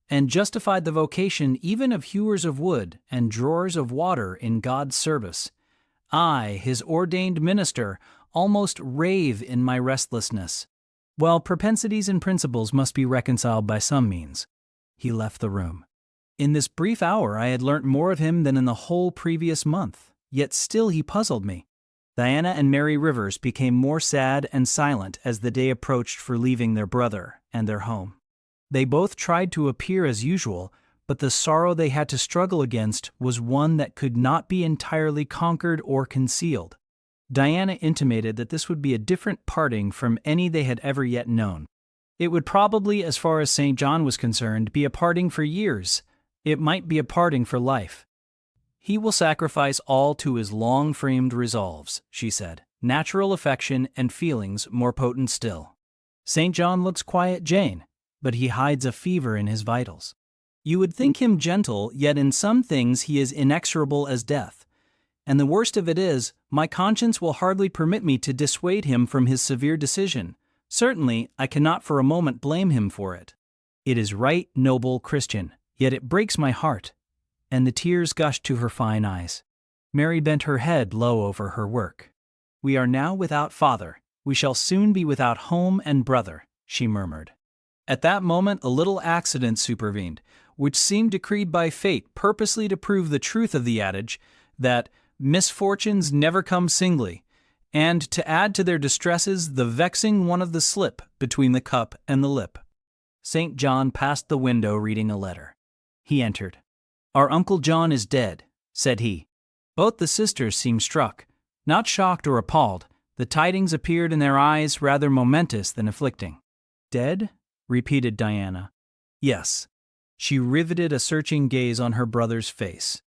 and justified the vocation even of hewers of wood and drawers of water in God's service, I, his ordained minister, almost rave in my restlessness. Well, propensities and principles must be reconciled by some means. He left the room. In this brief hour I had learnt more of him than in the whole previous month, yet still he puzzled me. Diana and Mary Rivers became more sad and silent as the day approached for leaving their brother and their home. They both tried to appear as usual, but the sorrow they had to struggle against was one that could not be entirely conquered or concealed. Diana intimated that this would be a different parting from any they had ever yet known. It would probably, as far as St. John was concerned, be a parting for years. It might be a parting for life. He will sacrifice all to his long-framed resolves, she said, natural affection and feelings more potent still. St. John looks quiet Jane, but he hides a fever in his vitals. You would think him gentle, yet in some things he is inexorable as death. And the worst of it is, my conscience will hardly permit me to dissuade him from his severe decision. Certainly, I cannot for a moment blame him for it. It is right, noble, Christian, yet it breaks my heart. And the tears gushed to her fine eyes. Mary bent her head low over her work. We are now without father. We shall soon be without home and brother, she murmured. At that moment a little accident supervened, which seemed decreed by fate purposely to prove the truth of the adage that misfortunes never come singly, and to add to their distresses the vexing one of the slip between the cup and the lip. St. John passed the window reading a letter. He entered. Our Uncle John is dead, said he. Both the sisters seemed struck. Not shocked or appalled, the tidings appeared in their eyes rather momentous than afflicting. Dead? Repeated Diana. Yes. She riveted a searching gaze on her brother's face.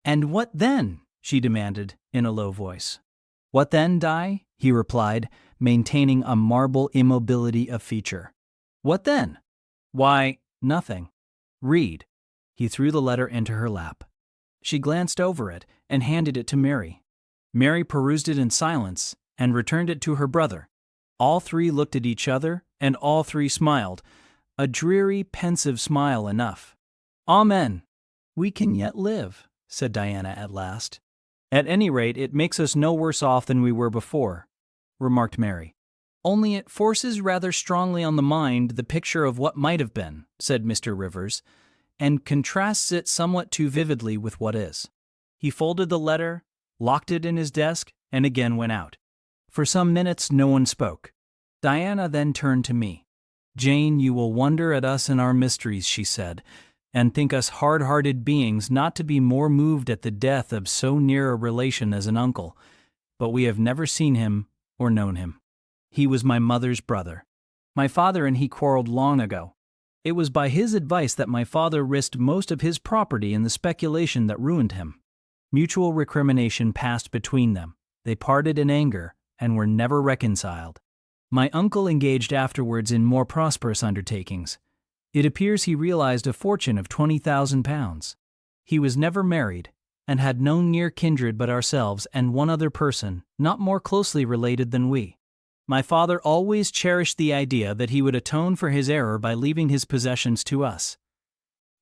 And what then? She demanded in a low voice. What then, Di? He replied, maintaining a marble immobility of feature. What then? Why, nothing. Read. He threw the letter into her lap. She glanced over it and handed it to Mary. Mary perused it in silence and returned it to her brother. All three looked at each other, and all three smiled, a dreary, pensive smile enough. Amen. We can yet live, said Diana at last. At any rate, it makes us no worse off than we were before, remarked Mary. Only it forces rather strongly on the mind the picture of what might have been, said Mr. Rivers, and contrasts it somewhat too vividly with what is. He folded the letter, locked it in his desk, and again went out. For some minutes no one spoke. Diana then turned to me. Jane, you will wonder at us and our mysteries, she said, and think us hard-hearted beings not to be more moved at the death of so near a relation as an uncle, but we have never seen him or known him. He was my mother's brother. My father and he quarreled long ago. It was by his advice that my father risked most of his property in the speculation that ruined him. Mutual recrimination passed between them. They parted in anger and were never reconciled. My uncle engaged afterwards in more prosperous undertakings. It appears he realized a fortune of £20,000. He was never married, and had no near kindred but ourselves and one other person, not more closely related than we. My father always cherished the idea that he would atone for his error by leaving his possessions to us.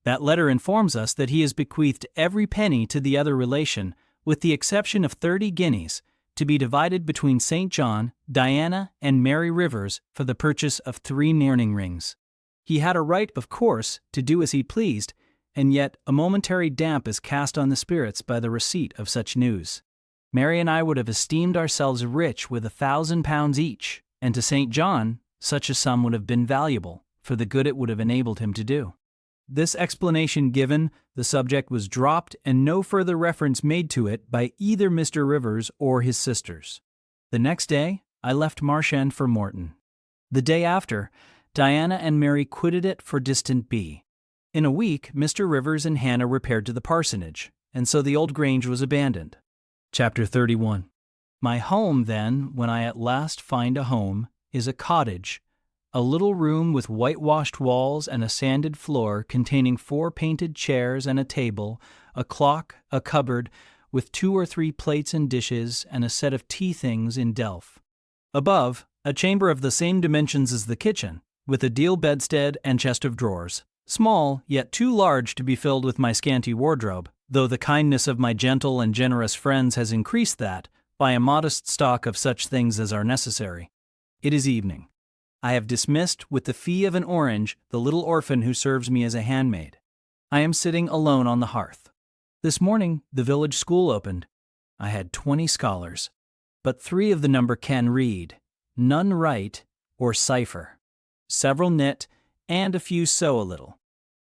That letter informs us that he has bequeathed every penny to the other relation, with the exception of 30 guineas, to be divided between St. John, Diana, and Mary Rivers for the purchase of 3 mourning rings. He had a right, of course, to do as he pleased, and yet a momentary damp is cast on the spirits by the receipt of such news. Mary and I would have esteemed ourselves rich with £1,000 each, and to St. John such a sum would have been valuable, for the good it would have enabled him to do. This explanation given, the subject was dropped and no further reference made to it by either Mr. Rivers or his sisters. The next day, I left Marsh End for Morton. The day after, Diana and Mary quitted it for distant B. In a week, Mr. Rivers and Hannah repaired to the parsonage, and so the old grange was abandoned. Chapter 31. My home, then, when I at last find a home, is a cottage, a little room with whitewashed walls and a sanded floor containing 4 painted chairs and a table, a clock, a cupboard, with 2 or 3 plates and dishes, and a set of tea things in delf. Above, a chamber of the same dimensions as the kitchen, with a deal bedstead and chest of drawers, small, yet too large to be filled with my scanty wardrobe, though the kindness of my gentle and generous friends has increased that, by a modest stock of such things as are necessary. It is evening. I have dismissed, with the fee of an orange, the little orphan who serves me as a handmaid. I am sitting alone on the hearth. This morning, the village school opened. I had 20 scholars, but 3 of the number can read, none write or cipher. Several knit, and a few sew a little.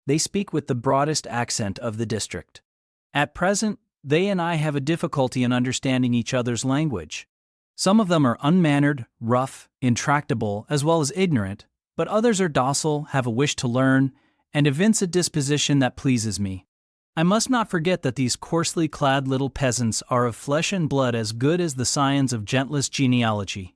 They speak with the broadest accent of the district. At present, they and I have a difficulty in understanding each other's language. Some of them are unmannered, rough, intractable, as well as ignorant, but others are docile, have a wish to learn, and evince a disposition that pleases me. I must not forget that these coarsely clad little peasants are of flesh and blood as good as the scions of gentlest genealogy,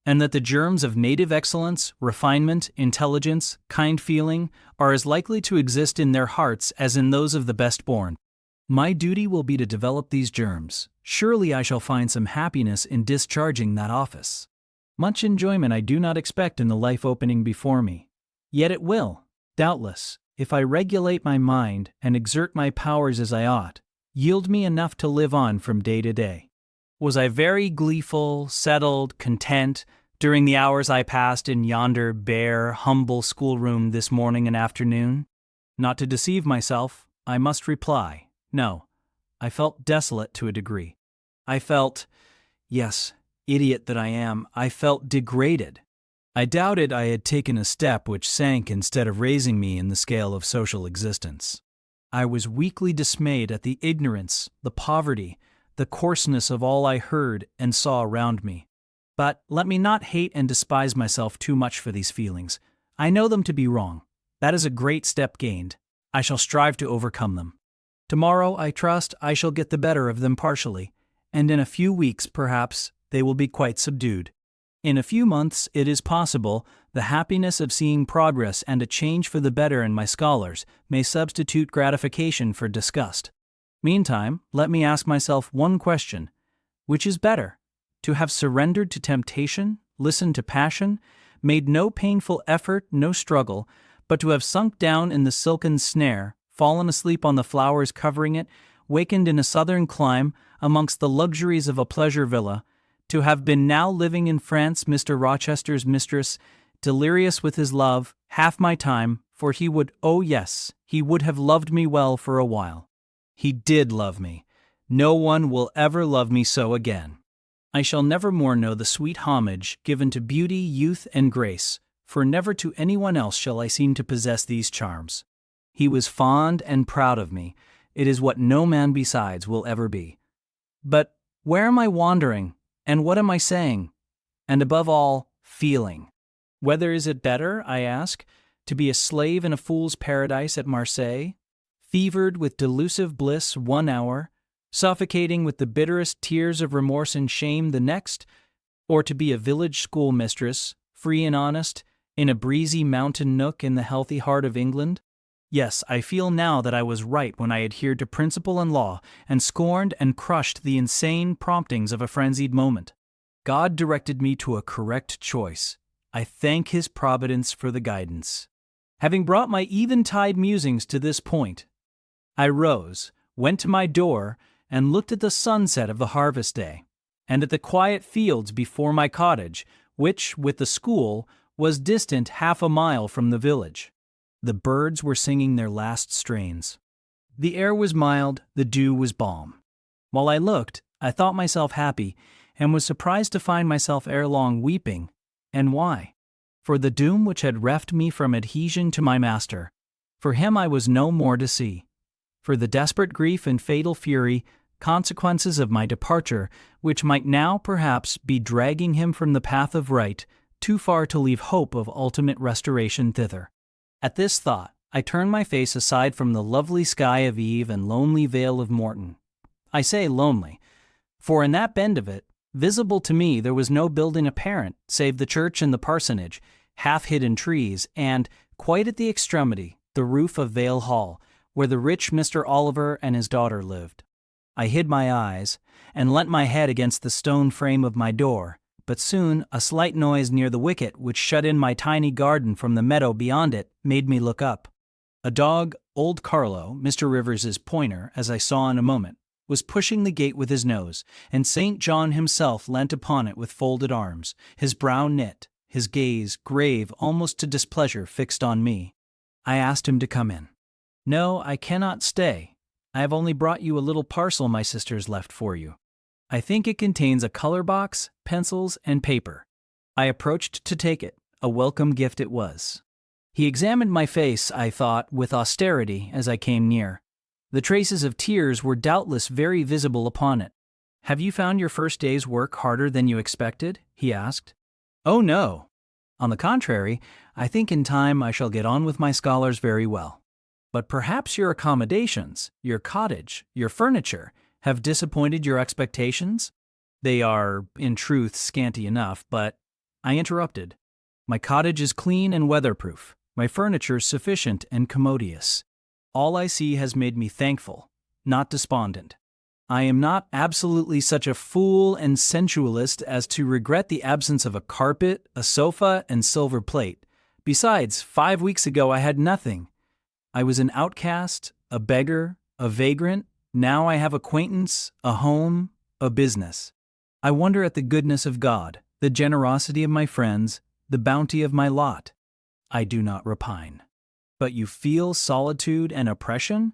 and that the germs of native excellence, refinement, intelligence, kind feeling are as likely to exist in their hearts as in those of the best born. My duty will be to develop these germs. Surely I shall find some happiness in discharging that office. Much enjoyment I do not expect in the life opening before me. Yet it will, doubtless, if I regulate my mind and exert my powers as I ought, yield me enough to live on from day to day. Was I very gleeful, settled, content, during the hours I passed in yonder bare, humble schoolroom this morning and afternoon? Not to deceive myself, I must reply, no. I felt desolate to a degree. I felt, yes, idiot that I am, I felt degraded. I doubted I had taken a step which sank instead of raising me in the scale of social existence. I was weakly dismayed at the ignorance, the poverty, the coarseness of all I heard and saw around me. But let me not hate and despise myself too much for these feelings. I know them to be wrong. That is a great step gained. I shall strive to overcome them. Tomorrow, I trust, I shall get the better of them partially, and in a few weeks, perhaps, they will be quite subdued. In a few months, it is possible, the happiness of seeing progress and a change for the better in my scholars may substitute gratification for disgust. Meantime, let me ask myself one question. Which is better? To have surrendered to temptation, listened to passion, made no painful effort, no struggle, but to have sunk down in the silken snare, fallen asleep on the flowers covering it, wakened in a southern clime, amongst the luxuries of a pleasure villa, to have been now living in France Mr. Rochester's mistress, delirious with his love, half my time, for he would, oh yes, he would have loved me well for a while. He did love me. No one will ever love me so again. I shall never more know the sweet homage given to beauty, youth, and grace, for never to anyone else shall I seem to possess these charms. He was fond and proud of me. It is what no man besides will ever be. But where am I wandering, and what am I saying? And above all, feeling. Whether is it better, I ask, to be a slave in a fool's paradise at Marseille, fevered with delusive bliss 1 hour, suffocating with the bitterest tears of remorse and shame the next, or to be a village schoolmistress, free and honest, in a breezy mountain nook in the healthy heart of England? Yes, I feel now that I was right when I adhered to principle and law and scorned and crushed the insane promptings of a frenzied moment. God directed me to a correct choice. I thank His providence for the guidance. Having brought my eventide musings to this point, I rose, went to my door, and looked at the sunset of the harvest day, and at the quiet fields before my cottage, which, with the school, was distant 1/2 mile from the village. The birds were singing their last strains. The air was mild, the dew was balm. While I looked, I thought myself happy, and was surprised to find myself ere long weeping. And why? For the doom which had reft me from adhesion to my master. For him I was no more to see. For the desperate grief and fatal fury, consequences of my departure, which might now, perhaps, be dragging him from the path of right, too far to leave hope of ultimate restoration thither. At this thought, I turned my face aside from the lovely sky of eve and lonely vale of Morton. I say lonely, for in that bend of it, visible to me, there was no building apparent, save the church and the parsonage, half hid in trees, and, quite at the extremity, the roof of Vale Hall, where the rich Mr. Oliver and his daughter lived. I hid my eyes, and leant my head against the stone frame of my door, but soon a slight noise near the wicket which shut in my tiny garden from the meadow beyond it made me look up. A dog, old Carlo, Mr. Rivers's pointer, as I saw in a moment, was pushing the gate with his nose, and St. John himself leant upon it with folded arms, his brow knit, his gaze, grave almost to displeasure, fixed on me. I asked him to come in. "No, I cannot stay. I have only brought you a little parcel my sisters left for you. I think it contains a color box, pencils, and paper." I approached to take it. A welcome gift it was. He examined my face, I thought, with austerity as I came near. The traces of tears were doubtless very visible upon it. "Have you found your first day's work harder than you expected?" he asked. "Oh no. On the contrary, I think in time I shall get on with my scholars very well. But perhaps your accommodations, your cottage, your furniture, have disappointed your expectations? They are, in truth, scanty enough, but—" I interrupted. "My cottage is clean and weatherproof, my furniture sufficient and commodious. All I see has made me thankful, not despondent. I am not absolutely such a fool and sensualist as to regret the absence of a carpet, a sofa, and silver plate. Besides, 5 weeks ago I had nothing. I was an outcast, a beggar, a vagrant. Now I have acquaintance, a home, a business. I wonder at the goodness of God, the generosity of my friends, the bounty of my lot. I do not repine. But you feel solitude and oppression?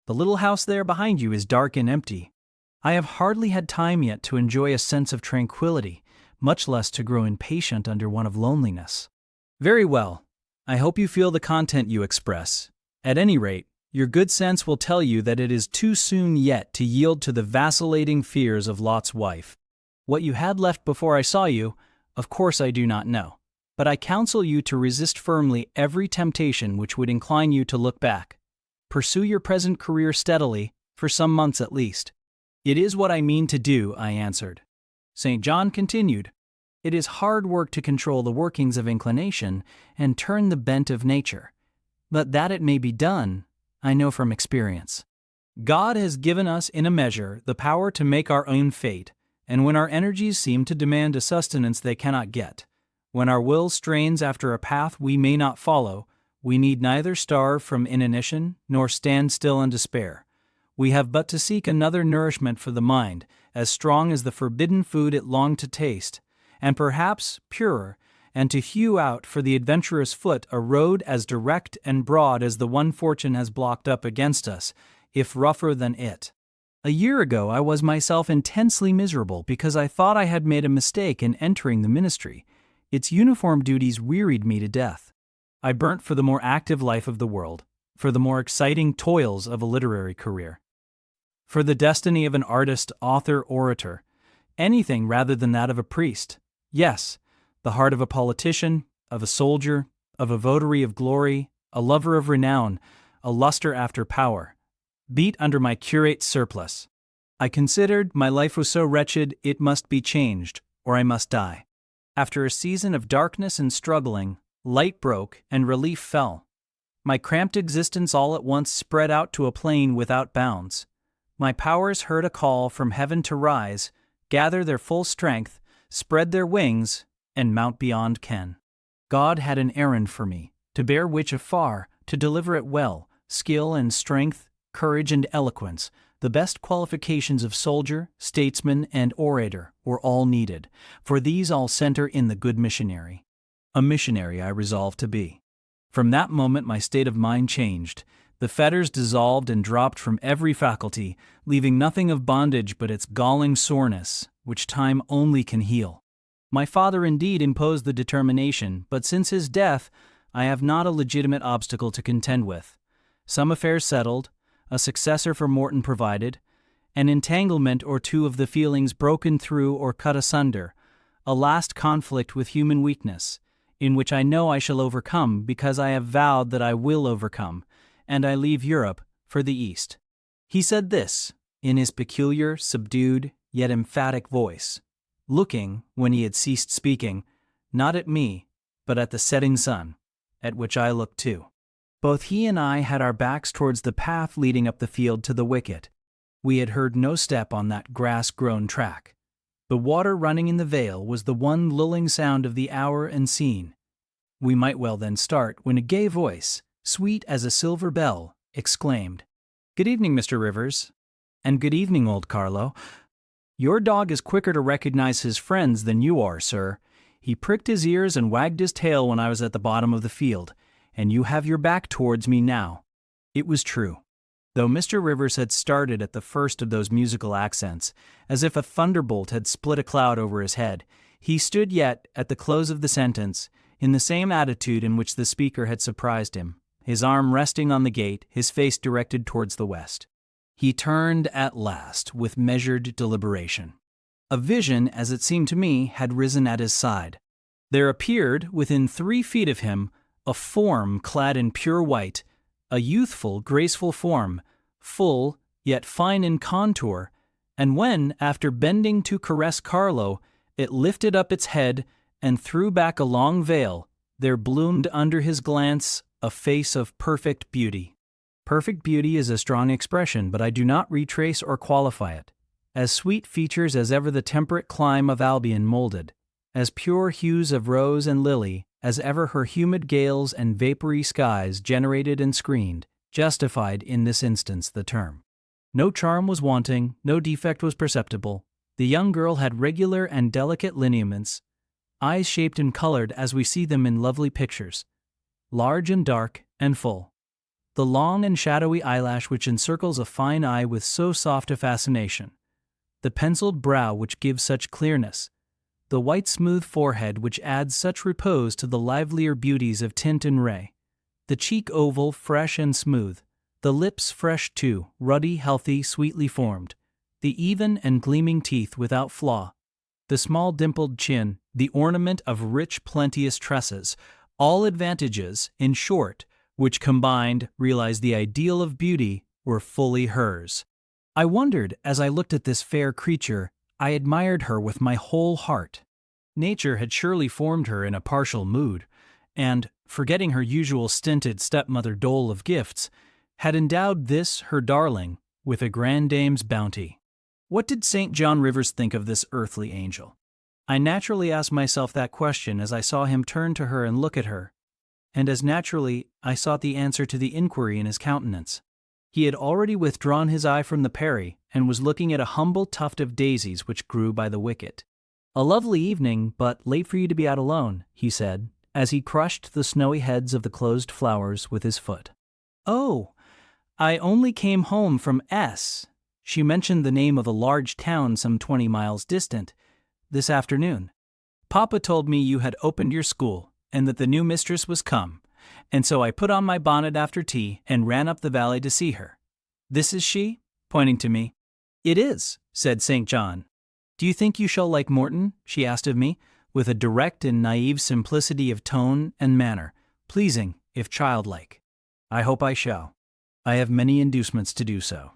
The little house there behind you is dark and empty. I have hardly had time yet to enjoy a sense of tranquility, much less to grow impatient under one of loneliness. Very well. I hope you feel the content you express. At any rate, your good sense will tell you that it is too soon yet to yield to the vacillating fears of Lot's wife. What you had left before I saw you, of course I do not know, but I counsel you to resist firmly every temptation which would incline you to look back. Pursue your present career steadily, for some months at least. It is what I mean to do, I answered. St. John continued, It is hard work to control the workings of inclination and turn the bent of nature. But that it may be done, I know from experience. God has given us in a measure the power to make our own fate, and when our energies seem to demand a sustenance they cannot get, when our will strains after a path we may not follow, we need neither starve from inanition nor stand still in despair. We have but to seek another nourishment for the mind, as strong as the forbidden food it longed to taste, and perhaps purer, and to hew out for the adventurous foot a road as direct and broad as the one fortune has blocked up against us, if rougher than it. A year ago I was myself intensely miserable because I thought I had made a mistake in entering the ministry. Its uniform duties wearied me to death. I burnt for the more active life of the world, for the more exciting toils of a literary career, for the destiny of an artist, author, orator, anything rather than that of a priest. Yes, the heart of a politician, of a soldier, of a votary of glory, a lover of renown, a luster after power, beat under my curate's surplice. I considered my life was so wretched it must be changed, or I must die. After a season of darkness and struggling, light broke and relief fell. My cramped existence all at once spread out to a plain without bounds. My powers heard a call from heaven to rise, gather their full strength, spread their wings, and mount beyond ken. God had an errand for me, to bear which afar, to deliver it well. Skill and strength, courage and eloquence, the best qualifications of soldier, statesman, and orator, were all needed, for these all center in the good missionary. A missionary I resolved to be. From that moment my state of mind changed. The fetters dissolved and dropped from every faculty, leaving nothing of bondage but its galling soreness, which time only can heal. My father indeed imposed the determination, but since his death, I have not a legitimate obstacle to contend with. Some affairs settled, a successor for Morton provided, an entanglement or two of the feelings broken through or cut asunder, a last conflict with human weakness, in which I know I shall overcome because I have vowed that I will overcome, and I leave Europe for the East. He said this, in his peculiar, subdued, yet emphatic voice, looking, when he had ceased speaking, not at me, but at the setting sun, at which I looked too. Both he and I had our backs towards the path leading up the field to the wicket. We had heard no step on that grass-grown track. The water running in the vale was the one lulling sound of the hour and scene. We might well then start when a gay voice, sweet as a silver bell, exclaimed, "Good evening, Mr. Rivers." "And good evening, old Carlo. Your dog is quicker to recognize his friends than you are, sir. He pricked his ears and wagged his tail when I was at the bottom of the field, and you have your back towards me now." It was true. Though Mr. Rivers had started at the first of those musical accents, as if a thunderbolt had split a cloud over his head, he stood yet, at the close of the sentence, in the same attitude in which the speaker had surprised him, his arm resting on the gate, his face directed towards the west. He turned at last with measured deliberation. A vision, as it seemed to me, had risen at his side. There appeared, within 3 feet of him, a form clad in pure white, a youthful, graceful form, full, yet fine in contour, and when, after bending to caress Carlo, it lifted up its head and threw back a long veil, there bloomed under his glance a face of perfect beauty. Perfect beauty is a strong expression, but I do not retrace or qualify it. As sweet features as ever the temperate clime of Albion molded, as pure hues of rose and lily as ever her humid gales and vapory skies generated and screened, justified in this instance the term. No charm was wanting, no defect was perceptible. The young girl had regular and delicate lineaments, eyes shaped and colored as we see them in lovely pictures, large and dark and full. The long and shadowy eyelash which encircles a fine eye with so soft a fascination, the penciled brow which gives such clearness, the white smooth forehead which adds such repose to the livelier beauties of tint and ray, the cheek oval, fresh and smooth, the lips fresh too, ruddy, healthy, sweetly formed, the even and gleaming teeth without flaw, the small dimpled chin, the ornament of rich plenteous tresses, all advantages, in short, which combined realize the ideal of beauty, were fully hers. I wondered, as I looked at this fair creature, I admired her with my whole heart. Nature had surely formed her in a partial mood, and, forgetting her usual stinted stepmother dole of gifts, had endowed this, her darling, with a grandame's bounty. What did St. John Rivers think of this earthly angel? I naturally asked myself that question as I saw him turn to her and look at her, and as naturally I sought the answer to the inquiry in his countenance. He had already withdrawn his eye from the Peri and was looking at a humble tuft of daisies which grew by the wicket. "A lovely evening, but late for you to be out alone," he said, as he crushed the snowy heads of the closed flowers with his foot. "Oh, I only came home from S." She mentioned the name of a large town some 20 miles distant, "this afternoon. Papa told me you had opened your school and that the new mistress was come, and so I put on my bonnet after tea and ran up the valley to see her. This is she?" pointing to me. "It is," said St. John. "Do you think you shall like Morton?" she asked of me, with a direct and naive simplicity of tone and manner, pleasing if childlike. "I hope I shall. I have many inducements to do so."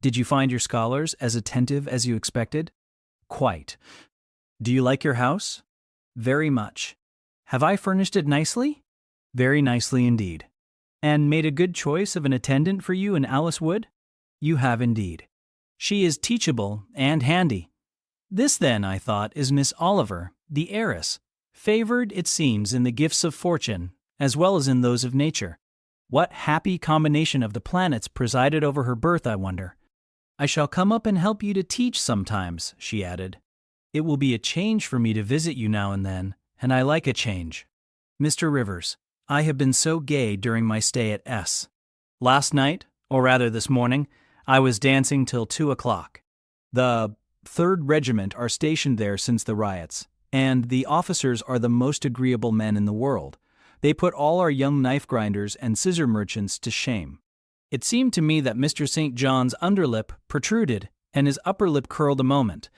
"Did you find your scholars as attentive as you expected?" "Quite." "Do you like your house?" "Very much." "Have I furnished it nicely?" "Very nicely indeed." "And made a good choice of an attendant for you in Alice Wood?" "You have indeed." "She is teachable and handy." This, then, I thought, is Miss Oliver, the heiress, favored, it seems, in the gifts of fortune, as well as in those of nature. What happy combination of the planets presided over her birth, I wonder? "I shall come up and help you to teach sometimes," she added. "It will be a change for me to visit you now and then, and I like a change. Mr. Rivers, I have been so gay during my stay at S. Last night, or rather this morning, I was dancing till 2 o'clock. The 3rd Regiment are stationed there since the riots, and the officers are the most agreeable men in the world. They put all our young knife grinders and scissor merchants to shame. It seemed to me that Mr. St. John's underlip protruded and his upper lip curled a moment.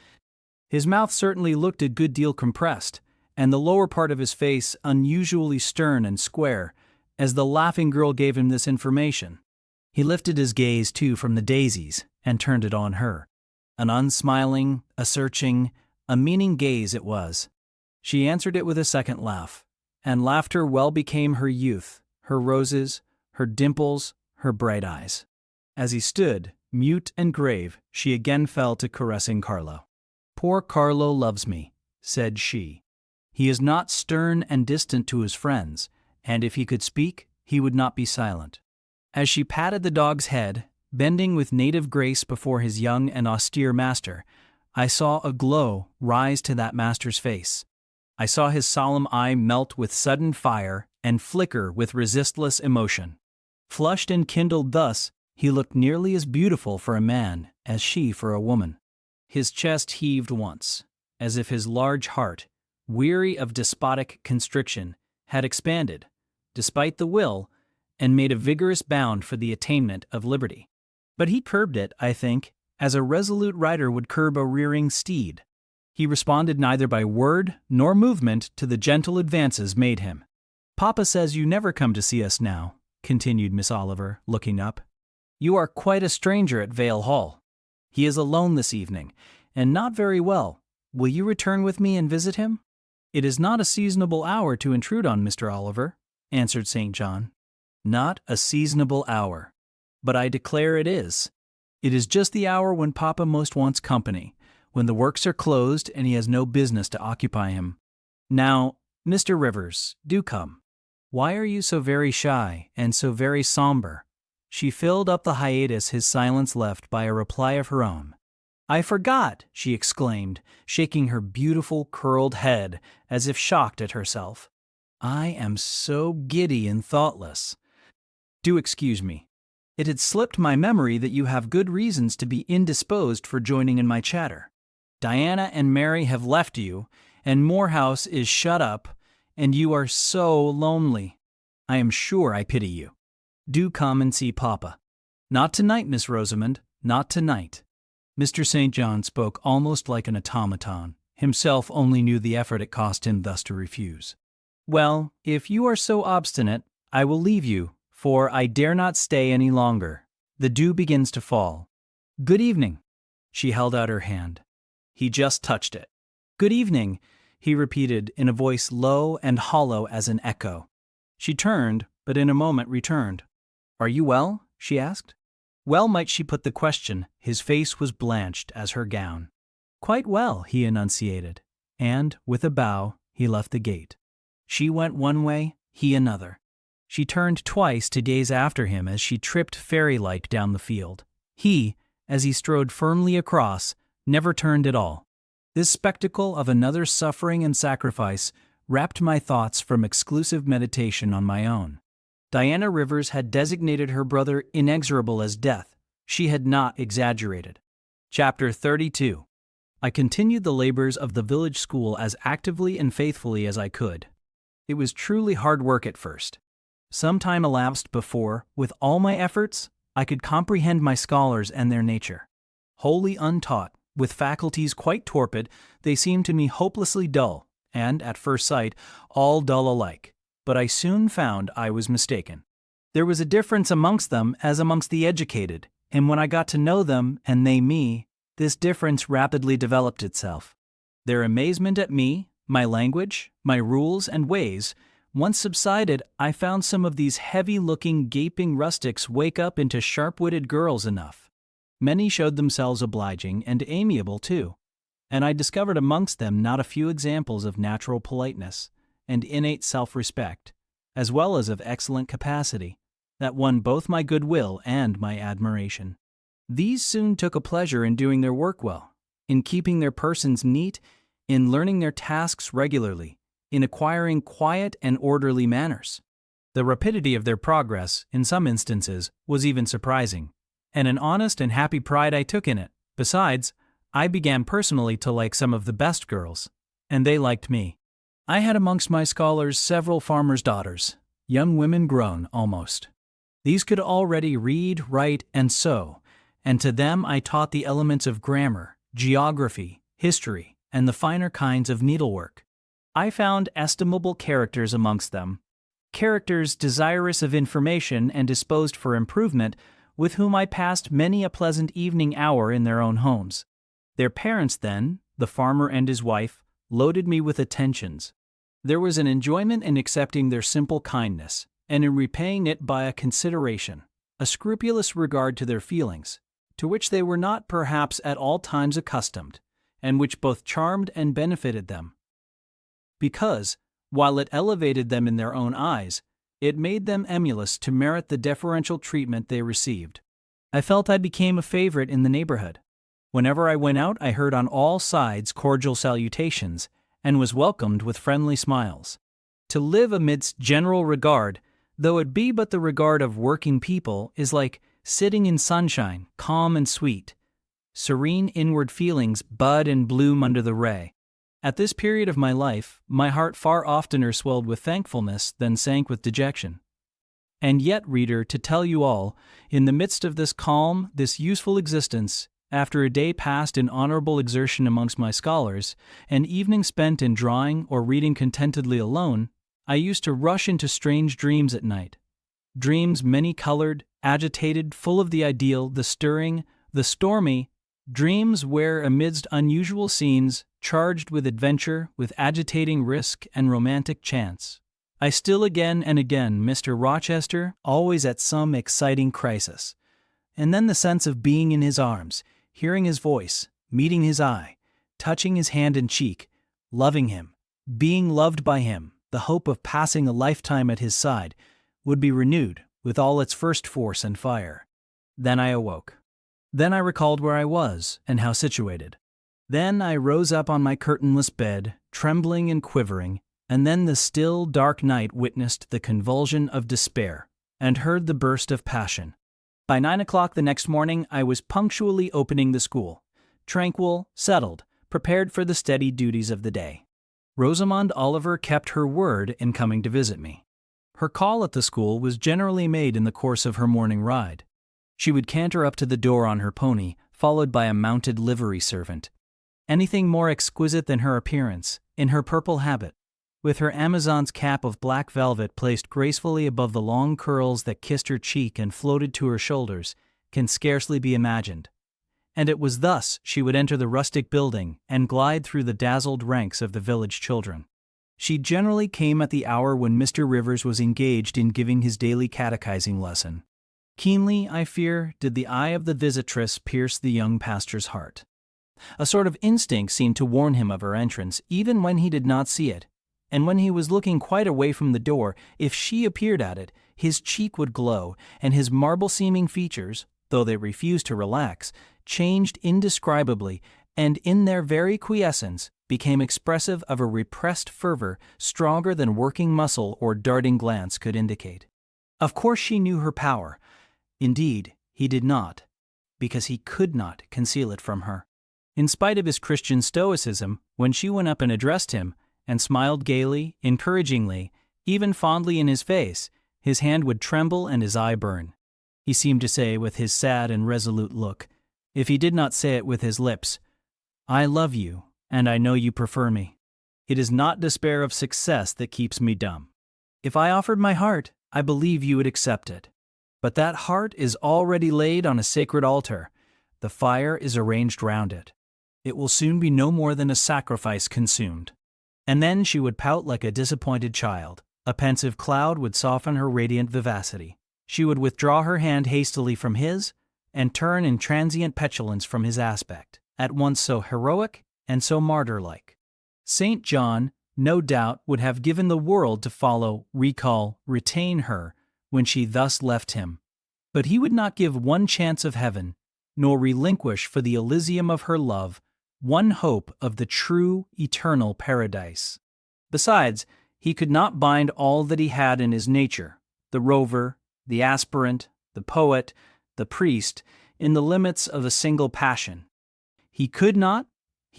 His mouth certainly looked a good deal compressed, and the lower part of his face unusually stern and square, as the laughing girl gave him this information. He lifted his gaze, too, from the daisies and turned it on her. An unsmiling, a searching, a meaning gaze it was. She answered it with a second laugh, and laughter well became her youth, her roses, her dimples, her bright eyes. As he stood, mute and grave, she again fell to caressing Carlo. "Poor Carlo loves me," said she. "He is not stern and distant to his friends, and if he could speak, he would not be silent." As she patted the dog's head, bending with native grace before his young and austere master, I saw a glow rise to that master's face. I saw his solemn eye melt with sudden fire and flicker with resistless emotion. Flushed and kindled thus, he looked nearly as beautiful for a man as she for a woman. His chest heaved once, as if his large heart, weary of despotic constriction, had expanded, despite the will, and made a vigorous bound for the attainment of liberty. But he curbed it, I think, as a resolute rider would curb a rearing steed. He responded neither by word nor movement to the gentle advances made him. "Papa says you never come to see us now," continued Miss Oliver, looking up. "You are quite a stranger at Vale Hall. He is alone this evening, and not very well. Will you return with me and visit him?" "It is not a seasonable hour to intrude on Mr. Oliver," answered St. John. "Not a seasonable hour. But I declare it is. It is just the hour when Papa most wants company, when the works are closed and he has no business to occupy him. Now, Mr. Rivers, do come. Why are you so very shy and so very somber?" She filled up the hiatus his silence left by a reply of her own. "I forgot," she exclaimed, shaking her beautiful curled head as if shocked at herself. "I am so giddy and thoughtless. Do excuse me. It had slipped my memory that you have good reasons to be indisposed for joining in my chatter. Diana and Mary have left you, and Morehouse is shut up, and you are so lonely. I am sure I pity you. Do come and see Papa. Not tonight, Miss Rosamond, not tonight." Mr. St. John spoke almost like an automaton. Himself only knew the effort it cost him thus to refuse. "Well, if you are so obstinate, I will leave you, for I dare not stay any longer. The dew begins to fall. Good evening." She held out her hand. He just touched it. "Good evening. he repeated in a voice low and hollow as an echo. She turned, but in a moment returned. "Are you well?" she asked. Well might she put the question, his face was blanched as her gown. "Quite well," he enunciated, and, with a bow, he left the gate. She went one way, he another. She turned twice to gaze after him as she tripped fairy-like down the field. He, as he strode firmly across, never turned at all. This spectacle of another's suffering and sacrifice wrapped my thoughts from exclusive meditation on my own. Diana Rivers had designated her brother inexorable as death. She had not exaggerated. Chapter 32. I continued the labors of the village school as actively and faithfully as I could. It was truly hard work at first. Some time elapsed before, with all my efforts, I could comprehend my scholars and their nature. Wholly untaught, with faculties quite torpid, they seemed to me hopelessly dull, and, at first sight, all dull alike. But I soon found I was mistaken. There was a difference amongst them as amongst the educated, and when I got to know them, and they me, this difference rapidly developed itself. Their amazement at me, my language, my rules and ways, once subsided, I found some of these heavy-looking, gaping rustics wake up into sharp-witted girls enough. Many showed themselves obliging and amiable too, and I discovered amongst them not a few examples of natural politeness and innate self-respect, as well as of excellent capacity, that won both my goodwill and my admiration. These soon took a pleasure in doing their work well, in keeping their persons neat, in learning their tasks regularly, in acquiring quiet and orderly manners. The rapidity of their progress, in some instances, was even surprising, and an honest and happy pride I took in it. Besides, I began personally to like some of the best girls, and they liked me. I had amongst my scholars several farmers' daughters, young women grown almost. These could already read, write, and sew, and to them I taught the elements of grammar, geography, history, and the finer kinds of needlework. I found estimable characters amongst them, characters desirous of information and disposed for improvement, with whom I passed many a pleasant evening hour in their own homes. Their parents then, the farmer and his wife, loaded me with attentions. There was an enjoyment in accepting their simple kindness, and in repaying it by a consideration, a scrupulous regard to their feelings, to which they were not perhaps at all times accustomed, and which both charmed and benefited them. Because, while it elevated them in their own eyes, it made them emulous to merit the deferential treatment they received. I felt I became a favorite in the neighborhood. Whenever I went out, I heard on all sides cordial salutations, and was welcomed with friendly smiles. To live amidst general regard, though it be but the regard of working people, is like sitting in sunshine, calm and sweet. Serene inward feelings bud and bloom under the ray. At this period of my life, my heart far oftener swelled with thankfulness than sank with dejection. And yet, reader, to tell you all, in the midst of this calm, this useful existence, after a day passed in honorable exertion amongst my scholars, an evening spent in drawing or reading contentedly alone, I used to rush into strange dreams at night. Dreams many-colored, agitated, full of the ideal, the stirring, the stormy, dreams where, amidst unusual scenes, charged with adventure, with agitating risk and romantic chance, I still again and again Mr. Rochester, always at some exciting crisis. And then the sense of being in his arms, hearing his voice, meeting his eye, touching his hand and cheek, loving him, being loved by him, the hope of passing a lifetime at his side, would be renewed with all its first force and fire. Then I awoke. Then I recalled where I was and how situated. Then I rose up on my curtainless bed, trembling and quivering, and then the still, dark night witnessed the convulsion of despair, and heard the burst of passion. By 9 o'clock the next morning I was punctually opening the school, tranquil, settled, prepared for the steady duties of the day. Rosamond Oliver kept her word in coming to visit me. Her call at the school was generally made in the course of her morning ride. She would canter up to the door on her pony, followed by a mounted livery servant. Anything more exquisite than her appearance, in her purple habit, with her Amazon's cap of black velvet placed gracefully above the long curls that kissed her cheek and floated to her shoulders, can scarcely be imagined. and it was thus she would enter the rustic building and glide through the dazzled ranks of the village children. She generally came at the hour when Mr. Rivers was engaged in giving his daily catechizing lesson. Keenly, I fear, did the eye of the visitress pierce the young pastor's heart. A sort of instinct seemed to warn him of her entrance, even when he did not see it, and when he was looking quite away from the door, if she appeared at it, his cheek would glow, and his marble-seeming features, though they refused to relax, changed indescribably, and in their very quiescence became expressive of a repressed fervor stronger than working muscle or darting glance could indicate. Of course she knew her power. Indeed, he did not, because he could not conceal it from her. In spite of his Christian stoicism, when she went up and addressed him, and smiled gaily, encouragingly, even fondly in his face, his hand would tremble and his eye burn. He seemed to say with his sad and resolute look, if he did not say it with his lips, "I love you, and I know you prefer me. It is not despair of success that keeps me dumb. If I offered my heart, I believe you would accept it. But that heart is already laid on a sacred altar. The fire is arranged round it. It will soon be no more than a sacrifice consumed." And then she would pout like a disappointed child. A pensive cloud would soften her radiant vivacity. She would withdraw her hand hastily from his, and turn in transient petulance from his aspect, at once so heroic and so martyr-like. St. John, no doubt, would have given the world to follow, recall, retain her, when she thus left him. But he would not give one chance of heaven, nor relinquish for the Elysium of her love one hope of the true, eternal paradise. Besides, he could not bind all that he had in his nature, the rover, the aspirant, the poet, the priest, in the limits of a single passion. He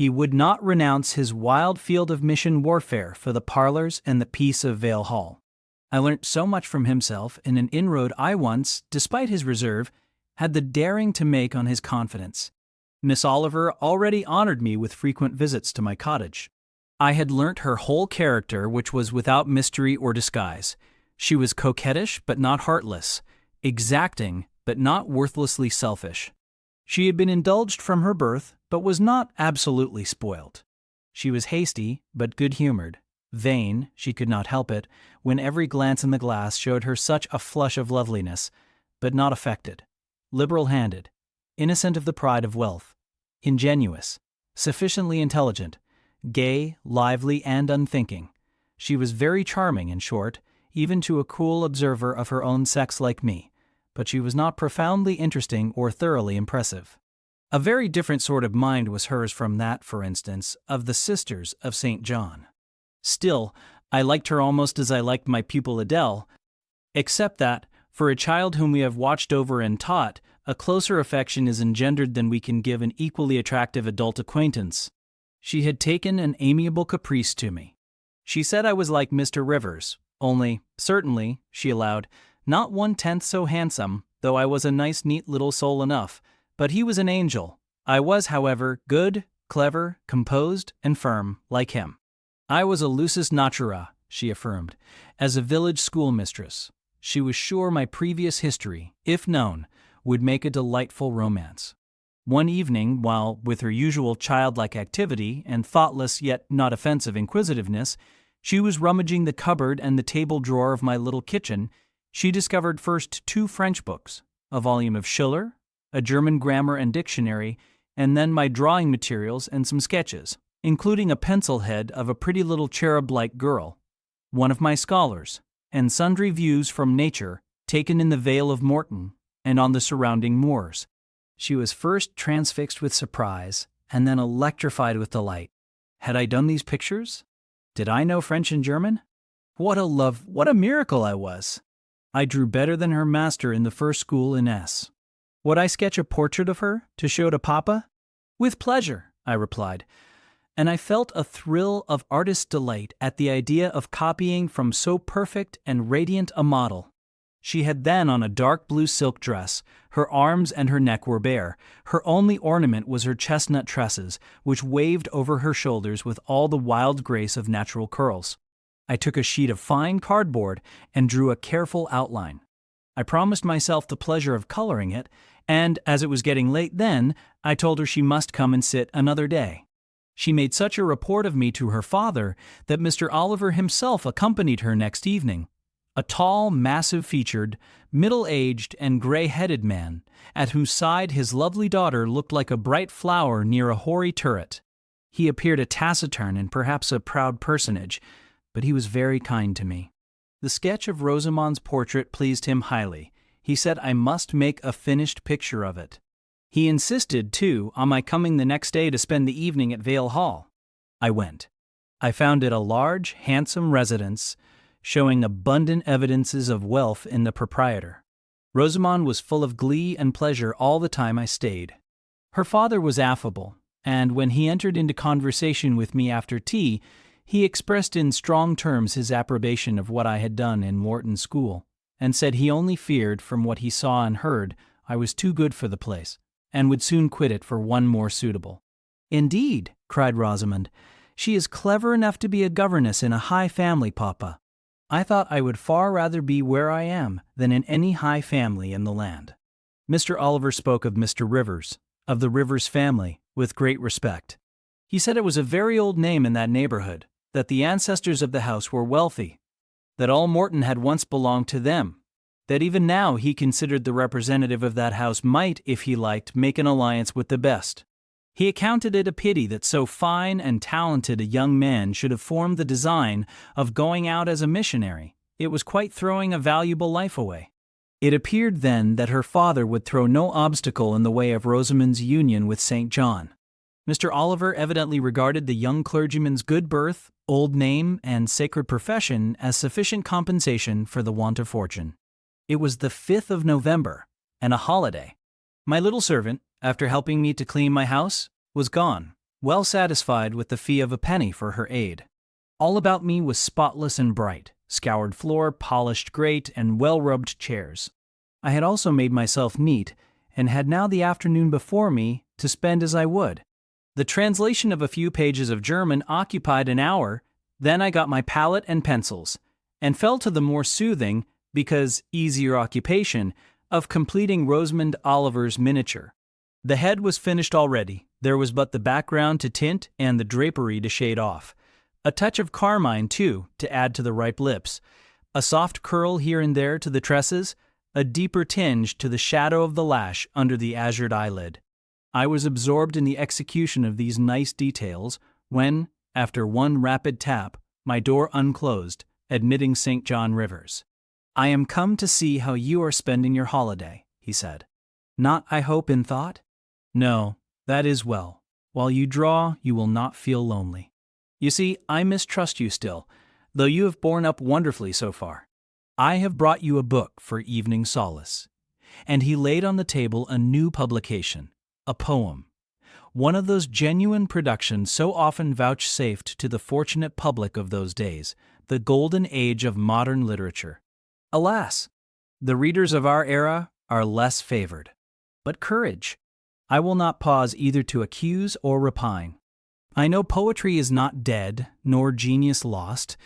would not renounce his wild field of mission warfare for the parlors and the peace of Vale Hall. I learnt so much from himself in an inroad I once, despite his reserve, had the daring to make on his confidence. Miss Oliver already honored me with frequent visits to my cottage. I had learnt her whole character, which was without mystery or disguise. She was coquettish but not heartless, exacting but not worthlessly selfish. She had been indulged from her birth, but was not absolutely spoiled. She was hasty but good-humored, vain, she could not help it, when every glance in the glass showed her such a flush of loveliness, but not affected, liberal-handed, innocent of the pride of wealth, ingenuous, sufficiently intelligent, gay, lively, and unthinking. She was very charming, in short, even to a cool observer of her own sex like me, but she was not profoundly interesting or thoroughly impressive. A very different sort of mind was hers from that, for instance, of the sisters of St. John. Still, I liked her almost as I liked my pupil Adele, except that, for a child whom we have watched over and taught, a closer affection is engendered than we can give an equally attractive adult acquaintance. She had taken an amiable caprice to me. She said I was like Mr. Rivers, only, certainly, she allowed, not 1/10 so handsome, though I was a nice neat little soul enough, but he was an angel. I was, however, good, clever, composed, and firm, like him. I was a lusus natura, she affirmed, as a village schoolmistress. She was sure my previous history, if known, would make a delightful romance. One evening, while, with her usual childlike activity and thoughtless yet not offensive inquisitiveness, she was rummaging the cupboard and the table drawer of my little kitchen, she discovered first 2 French books, a volume of Schiller, a German grammar and dictionary, and then my drawing materials and some sketches, including a pencil head of a pretty little cherub-like girl, one of my scholars, and sundry views from nature taken in the Vale of Morton and on the surrounding moors. She was first transfixed with surprise, and then electrified with delight. Had I done these pictures? Did I know French and German? What a miracle I was! I drew better than her master in the first school in S. Would I sketch a portrait of her to show to Papa? With pleasure, I replied, and I felt a thrill of artist's delight at the idea of copying from so perfect and radiant a model. She had then on a dark blue silk dress, her arms and her neck were bare, her only ornament was her chestnut tresses, which waved over her shoulders with all the wild grace of natural curls. I took a sheet of fine cardboard and drew a careful outline. I promised myself the pleasure of coloring it, and as it was getting late then, I told her she must come and sit another day. She made such a report of me to her father that Mr. Oliver himself accompanied her next evening. A tall, massive-featured, middle-aged, and gray-headed man, at whose side his lovely daughter looked like a bright flower near a hoary turret. He appeared a taciturn and perhaps a proud personage, but he was very kind to me. The sketch of Rosamond's portrait pleased him highly. He said I must make a finished picture of it. He insisted, too, on my coming the next day to spend the evening at Vale Hall. I went. I found it a large, handsome residence, showing abundant evidences of wealth in the proprietor. Rosamond was full of glee and pleasure all the time I stayed. Her father was affable, and when he entered into conversation with me after tea, he expressed in strong terms his approbation of what I had done in Wharton School, and said he only feared, from what he saw and heard, I was too good for the place, and would soon quit it for one more suitable. "Indeed," cried Rosamond, "she is clever enough to be a governess in a high family, Papa. I thought I would far rather be where I am than in any high family in the land." Mr. Oliver spoke of Mr. Rivers, of the Rivers family, with great respect. He said it was a very old name in that neighborhood, that the ancestors of the house were wealthy, that all Morton had once belonged to them, that even now he considered the representative of that house might, if he liked, make an alliance with the best. He accounted it a pity that so fine and talented a young man should have formed the design of going out as a missionary. It was quite throwing a valuable life away. It appeared then that her father would throw no obstacle in the way of Rosamond's union with St. John. Mr. Oliver evidently regarded the young clergyman's good birth, old name, and sacred profession as sufficient compensation for the want of fortune. It was the 5th of November, and a holiday. My little servant, after helping me to clean my house, was gone, well satisfied with the fee of a penny for her aid. All about me was spotless and bright, scoured floor, polished grate, and well-rubbed chairs. I had also made myself neat, and had now the afternoon before me to spend as I would. The translation of a few pages of German occupied an hour, then I got my palette and pencils, and fell to the more soothing, because easier occupation, of completing Rosamond Oliver's miniature. The head was finished already. There was but the background to tint and the drapery to shade off. A touch of carmine, too, to add to the ripe lips. A soft curl here and there to the tresses, a deeper tinge to the shadow of the lash under the azured eyelid. I was absorbed in the execution of these nice details when, after one rapid tap, my door unclosed, admitting St. John Rivers. "I am come to see how you are spending your holiday," he said. "Not, I hope, in thought?" "No, that is well. While you draw, you will not feel lonely. You see, I mistrust you still, though you have borne up wonderfully so far. I have brought you a book for evening solace." And he laid on the table a new publication, a poem, one of those genuine productions so often vouchsafed to the fortunate public of those days, the golden age of modern literature. Alas, the readers of our era are less favored. But courage! I will not pause either to accuse or repine. I know poetry is not dead, nor genius lost,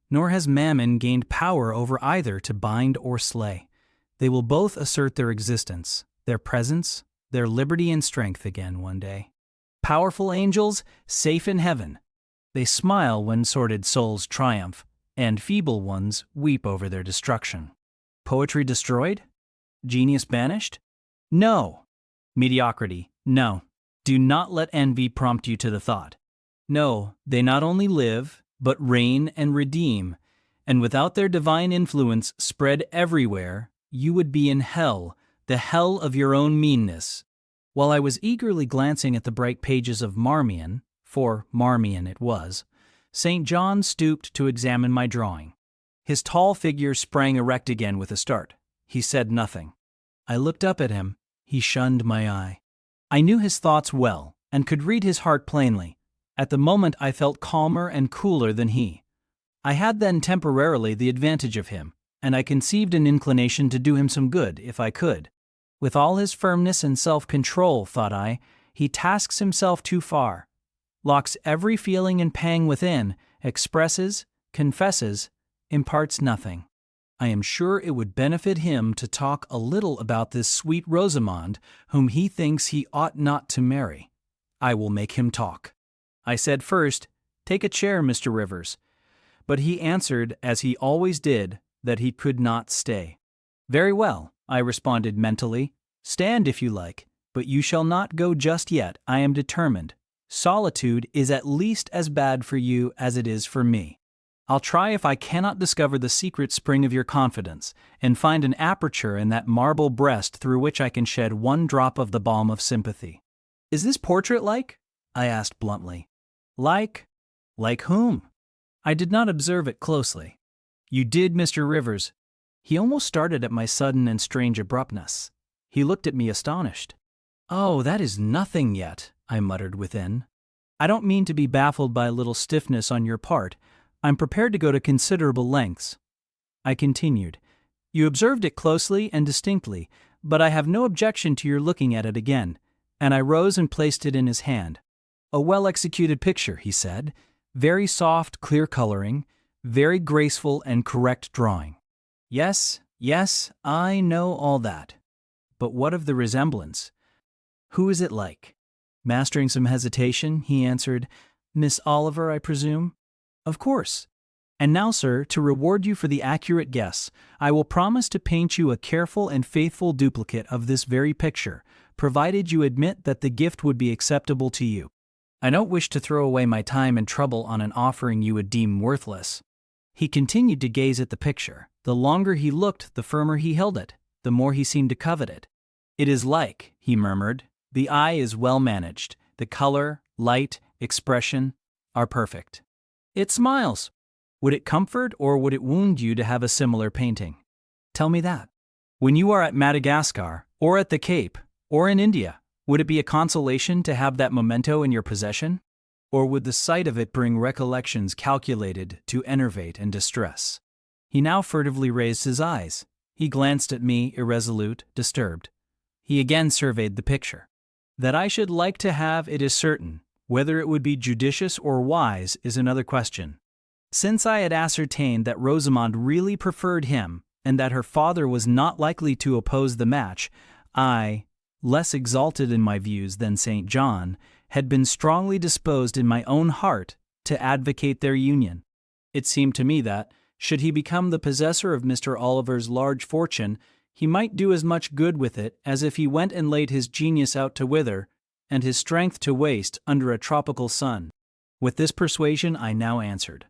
nor has Mammon gained power over either to bind or slay. They will both assert their existence, their presence, their liberty and strength again one day. Powerful angels, safe in heaven. They smile when sordid souls triumph, and feeble ones weep over their destruction. Poetry destroyed? Genius banished? No. Mediocrity? No. Do not let envy prompt you to the thought. No, they not only live, but reign and redeem, and without their divine influence spread everywhere, you would be in hell, the hell of your own meanness. While I was eagerly glancing at the bright pages of Marmion, for Marmion it was, St. John stooped to examine my drawing. His tall figure sprang erect again with a start. He said nothing. I looked up at him. He shunned my eye. I knew his thoughts well, and could read his heart plainly. At the moment I felt calmer and cooler than he. I had then temporarily the advantage of him, and I conceived an inclination to do him some good, if I could. With all his firmness and self-control, thought I, he tasks himself too far, locks every feeling and pang within, expresses, confesses, imparts nothing. I am sure it would benefit him to talk a little about this sweet Rosamond, whom he thinks he ought not to marry. I will make him talk. I said first, "Take a chair, Mr. Rivers." But he answered, as he always did, that he could not stay. "Very well," I responded mentally. "Stand if you like, but you shall not go just yet. I am determined. Solitude is at least as bad for you as it is for me. I'll try if I cannot discover the secret spring of your confidence, and find an aperture in that marble breast through which I can shed one drop of the balm of sympathy." "Is this portrait like?" I asked bluntly. Like whom?" I did not observe it closely. "You did, Mr. Rivers." He almost started at my sudden and strange abruptness. He looked at me astonished. "Oh, that is nothing yet," I muttered within. "I don't mean to be baffled by a little stiffness on your part. I'm prepared to go to considerable lengths." I continued, "You observed it closely and distinctly, but I have no objection to your looking at it again," and I rose and placed it in his hand. "A well-executed picture," he said. "Very soft, clear coloring, very graceful and correct drawing." Yes, I know all that. But what of the resemblance? Who is it like?" Mastering some hesitation, he answered, "Miss Oliver, I presume?" "Of course. And now, sir, to reward you for the accurate guess, I will promise to paint you a careful and faithful duplicate of this very picture, provided you admit that the gift would be acceptable to you. I don't wish to throw away my time and trouble on an offering you would deem worthless." He continued to gaze at the picture. The longer he looked, the firmer he held it, the more he seemed to covet it. "It is like," he murmured. "The eye is well managed. The color, light, expression are perfect. It smiles. Would it comfort or would it wound you to have a similar painting? Tell me that. When you are at Madagascar, or at the Cape, or in India, would it be a consolation to have that memento in your possession? Or would the sight of it bring recollections calculated to enervate and distress?" He now furtively raised his eyes. He glanced at me, irresolute, disturbed. He again surveyed the picture. "That I should like to have it is certain. Whether it would be judicious or wise is another question." Since I had ascertained that Rosamond really preferred him, and that her father was not likely to oppose the match, I, less exalted in my views than St. John, had been strongly disposed in my own heart to advocate their union. It seemed to me that, should he become the possessor of Mr. Oliver's large fortune, he might do as much good with it as if he went and laid his genius out to wither, and his strength to waste under a tropical sun. With this persuasion I now answered,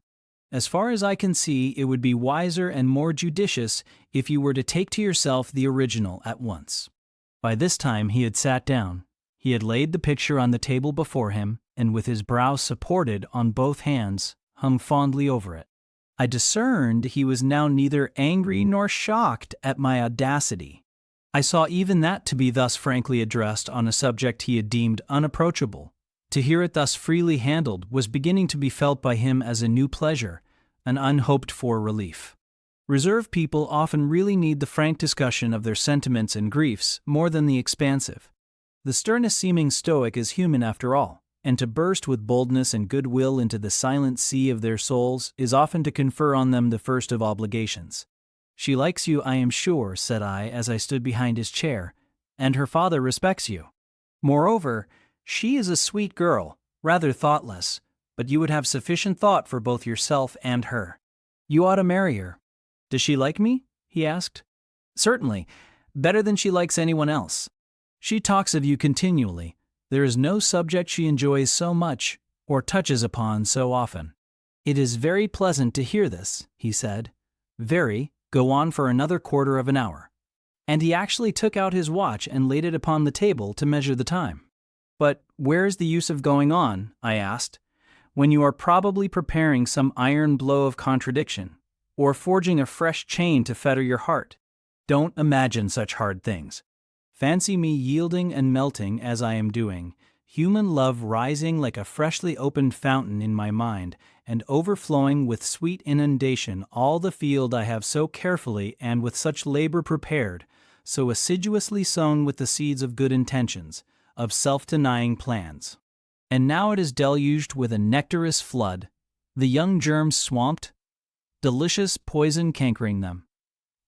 "As far as I can see, it would be wiser and more judicious if you were to take to yourself the original at once." By this time he had sat down. He had laid the picture on the table before him, and with his brow supported on both hands, hung fondly over it. I discerned he was now neither angry nor shocked at my audacity. I saw even that to be thus frankly addressed on a subject he had deemed unapproachable. To hear it thus freely handled was beginning to be felt by him as a new pleasure, an unhoped-for relief. Reserved people often really need the frank discussion of their sentiments and griefs more than the expansive. The sternest-seeming Stoic is human after all, and to burst with boldness and goodwill into the silent sea of their souls is often to confer on them the first of obligations. "She likes you, I am sure," said I as I stood behind his chair, "and her father respects you. Moreover, she is a sweet girl, rather thoughtless, but you would have sufficient thought for both yourself and her. You ought to marry her." "Does she like me?" he asked. "Certainly, better than she likes anyone else. She talks of you continually. There is no subject she enjoys so much, or touches upon so often." "It is very pleasant to hear this," he said. "Very. Go on for another quarter of an hour." And he actually took out his watch and laid it upon the table to measure the time. "But where is the use of going on," I asked, "when you are probably preparing some iron blow of contradiction, or forging a fresh chain to fetter your heart? Don't imagine such hard things. Fancy me yielding and melting as I am doing, human love rising like a freshly opened fountain in my mind, and overflowing with sweet inundation all the field I have so carefully and with such labor prepared, so assiduously sown with the seeds of good intentions, of self-denying plans. And now it is deluged with a nectarous flood, the young germs swamped, delicious poison cankering them.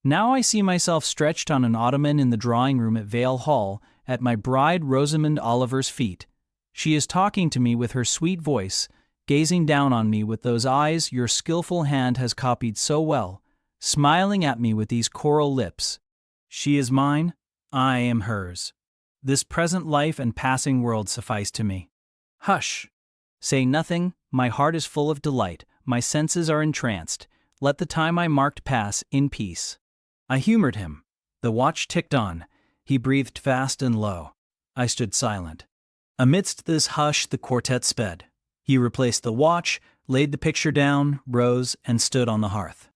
Now I see myself stretched on an ottoman in the drawing room at Vale Hall, at my bride Rosamond Oliver's feet. She is talking to me with her sweet voice, gazing down on me with those eyes your skillful hand has copied so well, smiling at me with these coral lips. She is mine, I am hers. This present life and passing world suffice to me. Hush! Say nothing, my heart is full of delight, my senses are entranced. Let the time I marked pass in peace. I humored him. The watch ticked on. He breathed fast and low. I stood silent. Amidst this hush the quartet sped. He replaced the watch, laid the picture down, rose, and stood on the hearth.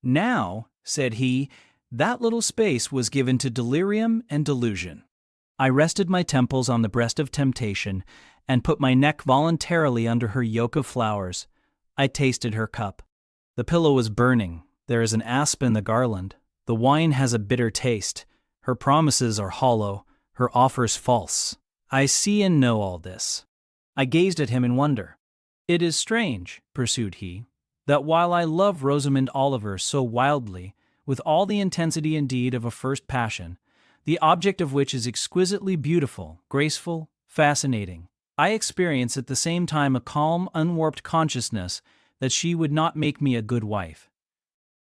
Now, said he, that little space was given to delirium and delusion. I rested my temples on the breast of temptation and put my neck voluntarily under her yoke of flowers. I tasted her cup. The pillow was burning. There is an asp in the garland. The wine has a bitter taste. Her promises are hollow, her offers false. I see and know all this. I gazed at him in wonder. It is strange, pursued he, that while I love Rosamond Oliver so wildly, with all the intensity indeed of a first passion, the object of which is exquisitely beautiful, graceful, fascinating, I experience at the same time a calm, unwarped consciousness that she would not make me a good wife,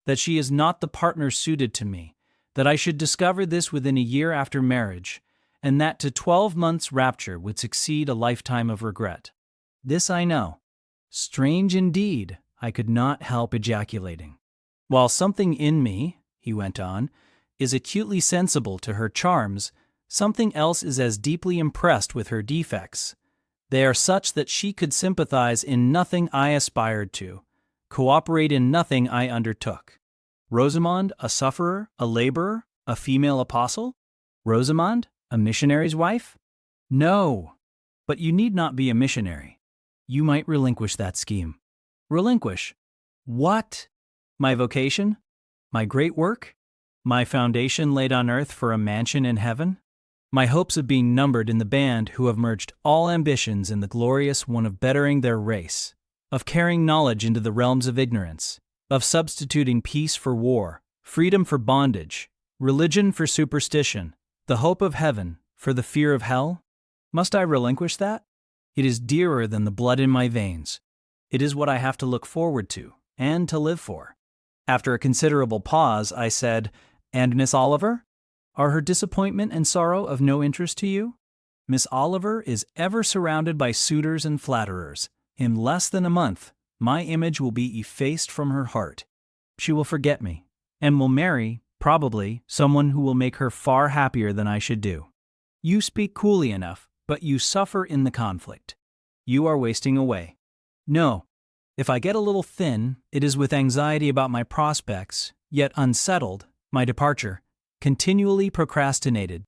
that she is not the partner suited to me, that I should discover this within a year after marriage, and that to 12 months' rapture would succeed a lifetime of regret. This I know. Strange indeed, I could not help ejaculating. While something in me, he went on, is acutely sensible to her charms, something else is as deeply impressed with her defects. They are such that she could sympathize in nothing I aspired to, cooperate in nothing I undertook. Rosamond, a sufferer, a laborer, a female apostle? Rosamond, a missionary's wife? No, but you need not be a missionary. You might relinquish that scheme. Relinquish? What? My vocation? My great work? My foundation laid on earth for a mansion in heaven? My hopes of being numbered in the band who have merged all ambitions in the glorious one of bettering their race, of carrying knowledge into the realms of ignorance, of substituting peace for war, freedom for bondage, religion for superstition, the hope of heaven for the fear of hell? Must I relinquish that? It is dearer than the blood in my veins. It is what I have to look forward to and to live for. After a considerable pause, I said, And Miss Oliver? Are her disappointment and sorrow of no interest to you? Miss Oliver is ever surrounded by suitors and flatterers. In less than a month, my image will be effaced from her heart. She will forget me, and will marry, probably, someone who will make her far happier than I should do. You speak coolly enough, but you suffer in the conflict. You are wasting away. No, if I get a little thin, it is with anxiety about my prospects, yet unsettled, my departure, continually procrastinated.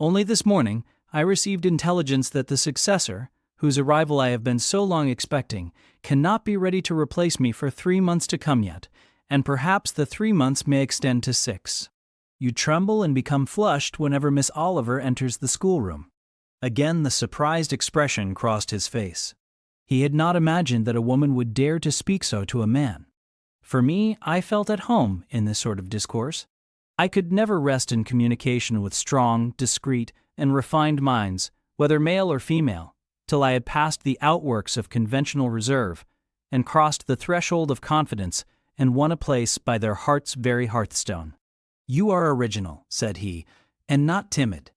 Only this morning, I received intelligence that the successor, whose arrival I have been so long expecting, cannot be ready to replace me for 3 months to come yet, and perhaps the 3 months may extend to 6. You tremble and become flushed whenever Miss Oliver enters the schoolroom. Again the surprised expression crossed his face. He had not imagined that a woman would dare to speak so to a man. For me, I felt at home in this sort of discourse. I could never rest in communication with strong, discreet, and refined minds, whether male or female, till I had passed the outworks of conventional reserve, and crossed the threshold of confidence, and won a place by their heart's very hearthstone. You are original, said he, and not timid.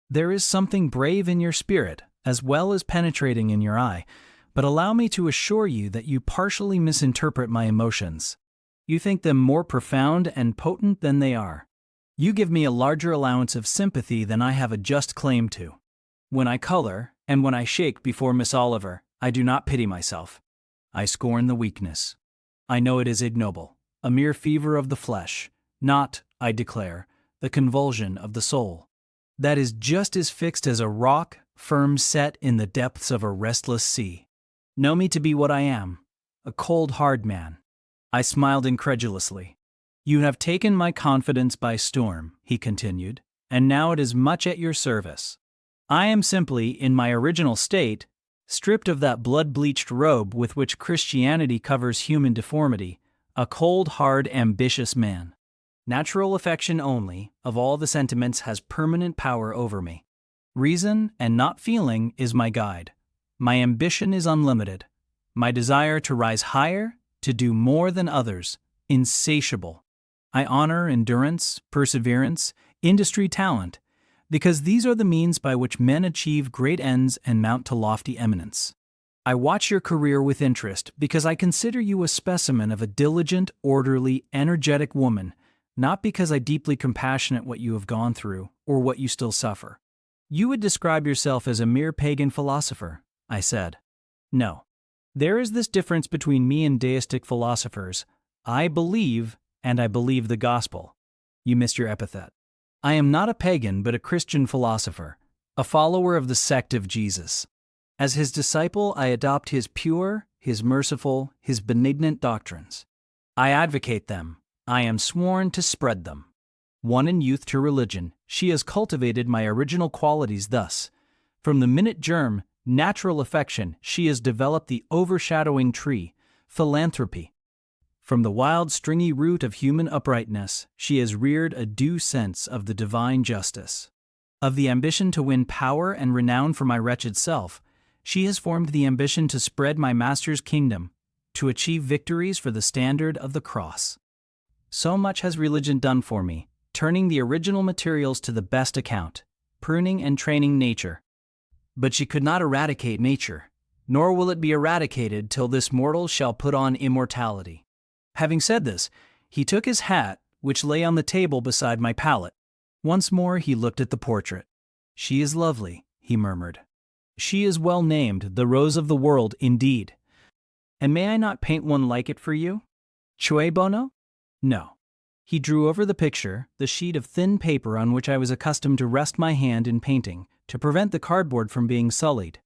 There is something brave in your spirit, as well as penetrating in your eye, but allow me to assure you that you partially misinterpret my emotions. You think them more profound and potent than they are. You give me a larger allowance of sympathy than I have a just claim to. When I color, and when I shake before Miss Oliver, I do not pity myself. I scorn the weakness. I know it is ignoble, a mere fever of the flesh, not, I declare, the convulsion of the soul. That is just as fixed as a rock, firm set in the depths of a restless sea. Know me to be what I am, a cold, hard man. I smiled incredulously. You have taken my confidence by storm, he continued, and now it is much at your service. I am simply, in my original state, stripped of that blood-bleached robe with which Christianity covers human deformity, a cold, hard, ambitious man. Natural affection only, of all the sentiments, has permanent power over me. Reason, and not feeling, is my guide. My ambition is unlimited. My desire to rise higher, to do more than others, insatiable. I honor endurance, perseverance, industry, talent, because these are the means by which men achieve great ends and mount to lofty eminence. I watch your career with interest because I consider you a specimen of a diligent, orderly, energetic woman, not because I deeply compassionate what you have gone through or what you still suffer. You would describe yourself as a mere pagan philosopher, I said. No. There is this difference between me and deistic philosophers. I believe, and I believe the gospel. You missed your epithet. I am not a pagan but a Christian philosopher, a follower of the sect of Jesus. As his disciple, I adopt his pure, his merciful, his benignant doctrines. I advocate them. I am sworn to spread them. Won in youth to religion, she has cultivated my original qualities thus. From the minute germ, natural affection, she has developed the overshadowing tree, philanthropy. From the wild, stringy root of human uprightness, she has reared a due sense of the divine justice. Of the ambition to win power and renown for my wretched self, she has formed the ambition to spread my Master's kingdom, to achieve victories for the standard of the cross. So much has religion done for me, turning the original materials to the best account, pruning and training nature. But she could not eradicate nature, nor will it be eradicated till this mortal shall put on immortality. Having said this, he took his hat, which lay on the table beside my pallet. Once more he looked at the portrait. She is lovely, he murmured. She is well named, the rose of the world, indeed. And may I not paint one like it for you? Cioè bono? No. He drew over the picture the sheet of thin paper on which I was accustomed to rest my hand in painting, to prevent the cardboard from being sullied.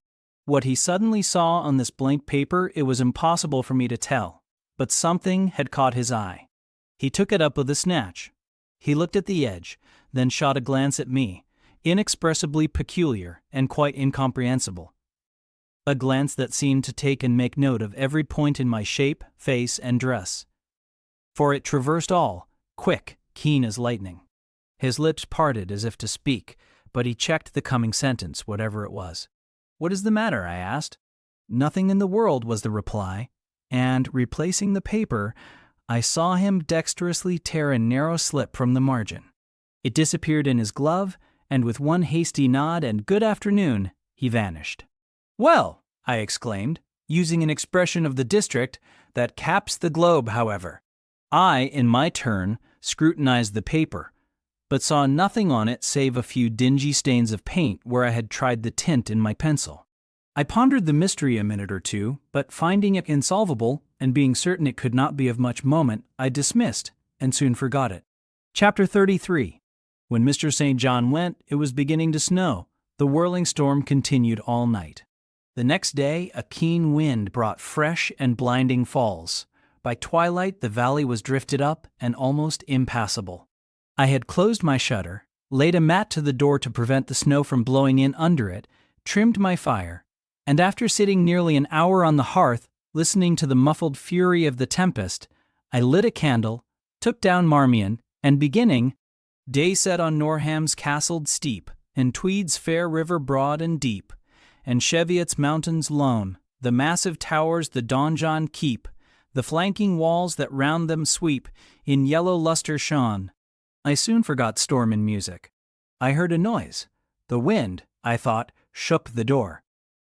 What he suddenly saw on this blank paper it was impossible for me to tell, but something had caught his eye. He took it up with a snatch. He looked at the edge, then shot a glance at me, inexpressibly peculiar and quite incomprehensible. A glance that seemed to take and make note of every point in my shape, face, and dress. For it traversed all, quick, keen as lightning. His lips parted as if to speak, but he checked the coming sentence, whatever it was. "What is the matter?" I asked. "Nothing in the world," was the reply, and, replacing the paper, I saw him dexterously tear a narrow slip from the margin. It disappeared in his glove, and with one hasty nod and "good afternoon," he vanished. "Well," I exclaimed, using an expression of the district that caps the globe, however. I, in my turn, scrutinized the paper, but saw nothing on it save a few dingy stains of paint where I had tried the tint in my pencil. I pondered the mystery a minute or two, but finding it insolvable, and being certain it could not be of much moment, I dismissed, and soon forgot it. Chapter 33. When Mr. St. John went, it was beginning to snow. The whirling storm continued all night. The next day, a keen wind brought fresh and blinding falls. By twilight, the valley was drifted up and almost impassable. I had closed my shutter, laid a mat to the door to prevent the snow from blowing in under it, trimmed my fire, and after sitting nearly an hour on the hearth, listening to the muffled fury of the tempest, I lit a candle, took down Marmion, and beginning, "Day set on Norham's castled steep, and Tweed's fair river broad and deep, and Cheviot's mountains lone, the massive towers the donjon keep, the flanking walls that round them sweep, in yellow lustre shone." I soon forgot storm and music. I heard a noise. The wind, I thought, shook the door.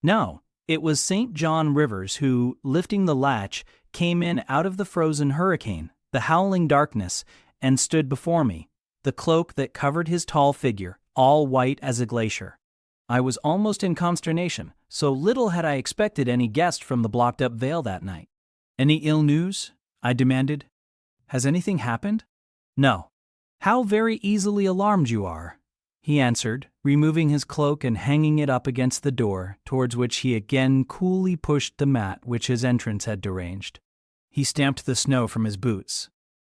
No, it was St. John Rivers who, lifting the latch, came in out of the frozen hurricane, the howling darkness, and stood before me, the cloak that covered his tall figure, all white as a glacier. I was almost in consternation, so little had I expected any guest from the blocked-up vale that night. "Any ill news?" I demanded. "Has anything happened?" "No." "How very easily alarmed you are," he answered, removing his cloak and hanging it up against the door, towards which he again coolly pushed the mat which his entrance had deranged. He stamped the snow from his boots.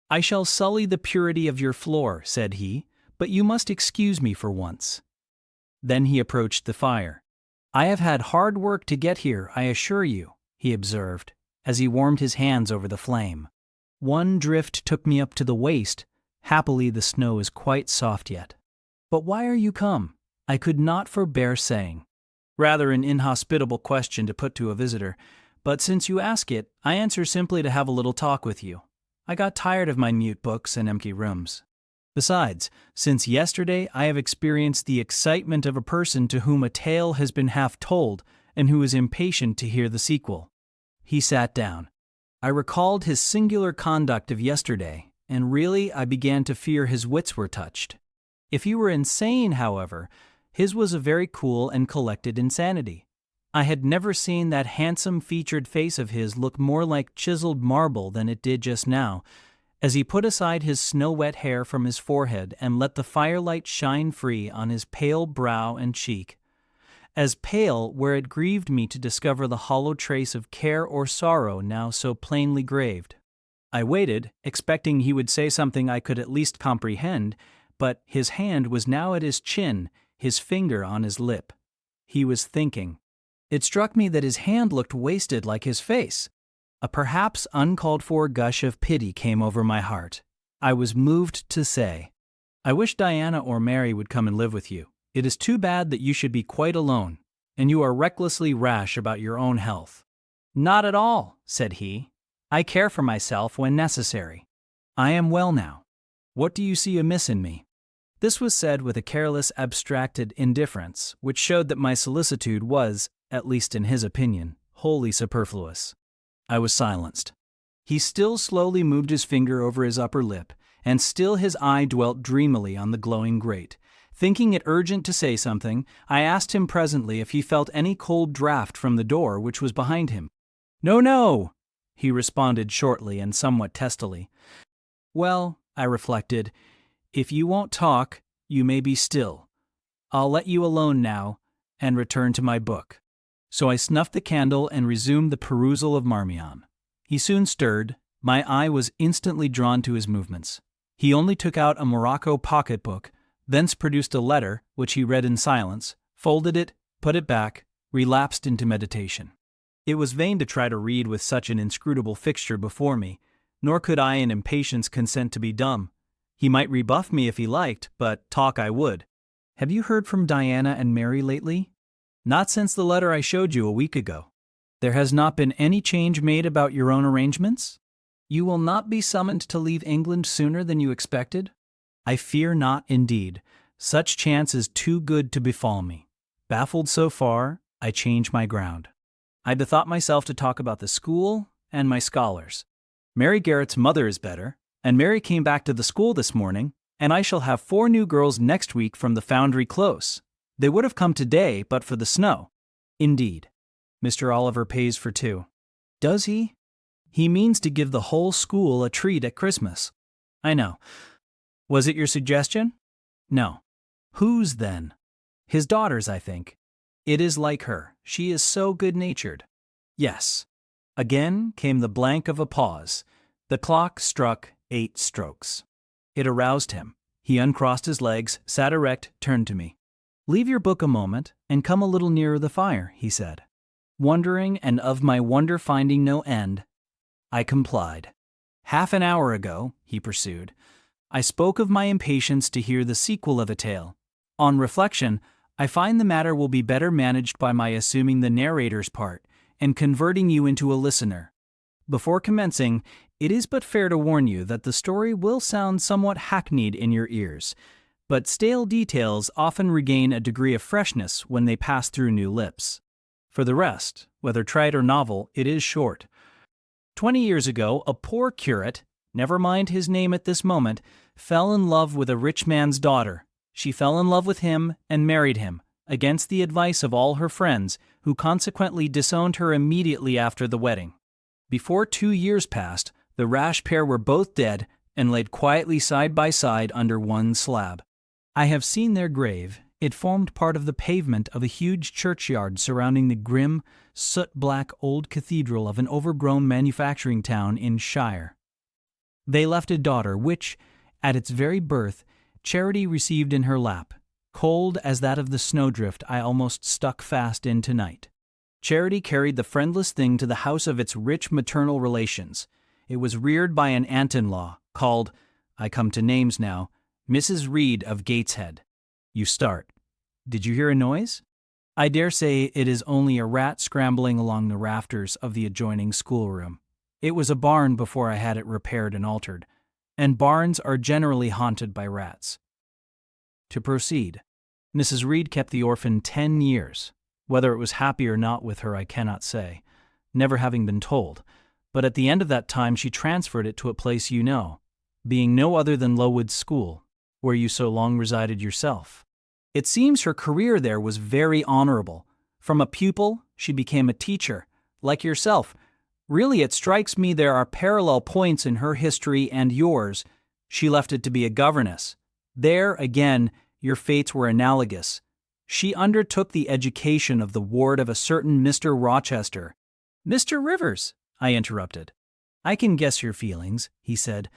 "I shall sully the purity of your floor," said he, "but you must excuse me for once." Then he approached the fire. "I have had hard work to get here, I assure you," he observed, as he warmed his hands over the flame. "One drift took me up to the waist, Happily, the snow is quite soft yet. But why are you come? I could not forbear saying. Rather an inhospitable question to put to a visitor, but since you ask it, I answer simply to have a little talk with you. I got tired of my mute books and empty rooms. Besides, since yesterday I have experienced the excitement of a person to whom a tale has been half told and who is impatient to hear the sequel. He sat down. I recalled his singular conduct of yesterday, and really I began to fear his wits were touched. If he were insane, however, his was a very cool and collected insanity. I had never seen that handsome-featured face of his look more like chiseled marble than it did just now, as he put aside his snow-wet hair from his forehead and let the firelight shine free on his pale brow and cheek. As pale where it grieved me to discover the hollow trace of care or sorrow now so plainly graved. I waited, expecting he would say something I could at least comprehend, but his hand was now at his chin, his finger on his lip. He was thinking. It struck me that his hand looked wasted like his face. A perhaps uncalled-for gush of pity came over my heart. I was moved to say, I wish Diana or Mary would come and live with you. It is too bad that you should be quite alone, and you are recklessly rash about your own health. Not at all, said he. I care for myself when necessary. I am well now. What do you see amiss in me? This was said with a careless, abstracted indifference, which showed that my solicitude was, at least in his opinion, wholly superfluous. I was silenced. He still slowly moved his finger over his upper lip, and still his eye dwelt dreamily on the glowing grate. Thinking it urgent to say something, I asked him presently if he felt any cold draught from the door which was behind him. No, no, he responded shortly and somewhat testily. Well, I reflected, if you won't talk, you may be still. I'll let you alone now, and return to my book. So I snuffed the candle and resumed the perusal of Marmion. He soon stirred. My eye was instantly drawn to his movements. He only took out a morocco pocketbook, thence produced a letter, which he read in silence, folded it, put it back, relapsed into meditation. It was vain to try to read with such an inscrutable fixture before me, nor could I in impatience consent to be dumb. He might rebuff me if he liked, but talk I would. Have you heard from Diana and Mary lately? Not since the letter I showed you a week ago. There has not been any change made about your own arrangements? You will not be summoned to leave England sooner than you expected? I fear not, indeed. Such chance is too good to befall me. Baffled so far, I change my ground. I bethought myself to talk about the school and my scholars. Mary Garrett's mother is better, and Mary came back to the school this morning, and I shall have 4 new girls next week from the Foundry Close. They would have come today but for the snow. Indeed. Mr. Oliver pays for 2. Does he? He means to give the whole school a treat at Christmas. I know. Was it your suggestion? No. Whose then? His daughter's, I think. It is like her. She is so good-natured. Yes. Again came the blank of a pause. The clock struck 8 strokes. It aroused him. He uncrossed his legs, sat erect, turned to me. Leave your book a moment and come a little nearer the fire, he said. Wondering and of my wonder finding no end, I complied. Half an hour ago, he pursued, I spoke of my impatience to hear the sequel of a tale. On reflection, I find the matter will be better managed by my assuming the narrator's part and converting you into a listener. Before commencing, it is but fair to warn you that the story will sound somewhat hackneyed in your ears, but stale details often regain a degree of freshness when they pass through new lips. For the rest, whether trite or novel, it is short. 20 years ago, a poor curate, never mind his name at this moment, fell in love with a rich man's daughter. She fell in love with him and married him, against the advice of all her friends, who consequently disowned her immediately after the wedding. Before 2 years passed, the rash pair were both dead and laid quietly side by side under one slab. I have seen their grave. It formed part of the pavement of a huge churchyard surrounding the grim, soot-black old cathedral of an overgrown manufacturing town in Shire. They left a daughter which, at its very birth, Charity received in her lap, cold as that of the snowdrift I almost stuck fast in tonight. Charity carried the friendless thing to the house of its rich maternal relations. It was reared by an aunt-in-law, called, I come to names now. Mrs. Reed of Gateshead. You start. Did you hear a noise? I dare say it is only a rat scrambling along the rafters of the adjoining schoolroom. It was a barn before I had it repaired and altered, and barns are generally haunted by rats. To proceed, Mrs. Reed kept the orphan 10 years. Whether it was happy or not with her I cannot say, never having been told, but at the end of that time she transferred it to a place you know, being no other than Lowood School, where you so long resided yourself. It seems her career there was very honorable. From a pupil, she became a teacher, like yourself. Really, it strikes me there are parallel points in her history and yours. She left it to be a governess. There, again, your fates were analogous. She undertook the education of the ward of a certain Mr. Rochester. Mr. Rivers, I interrupted. I can guess your feelings, he said,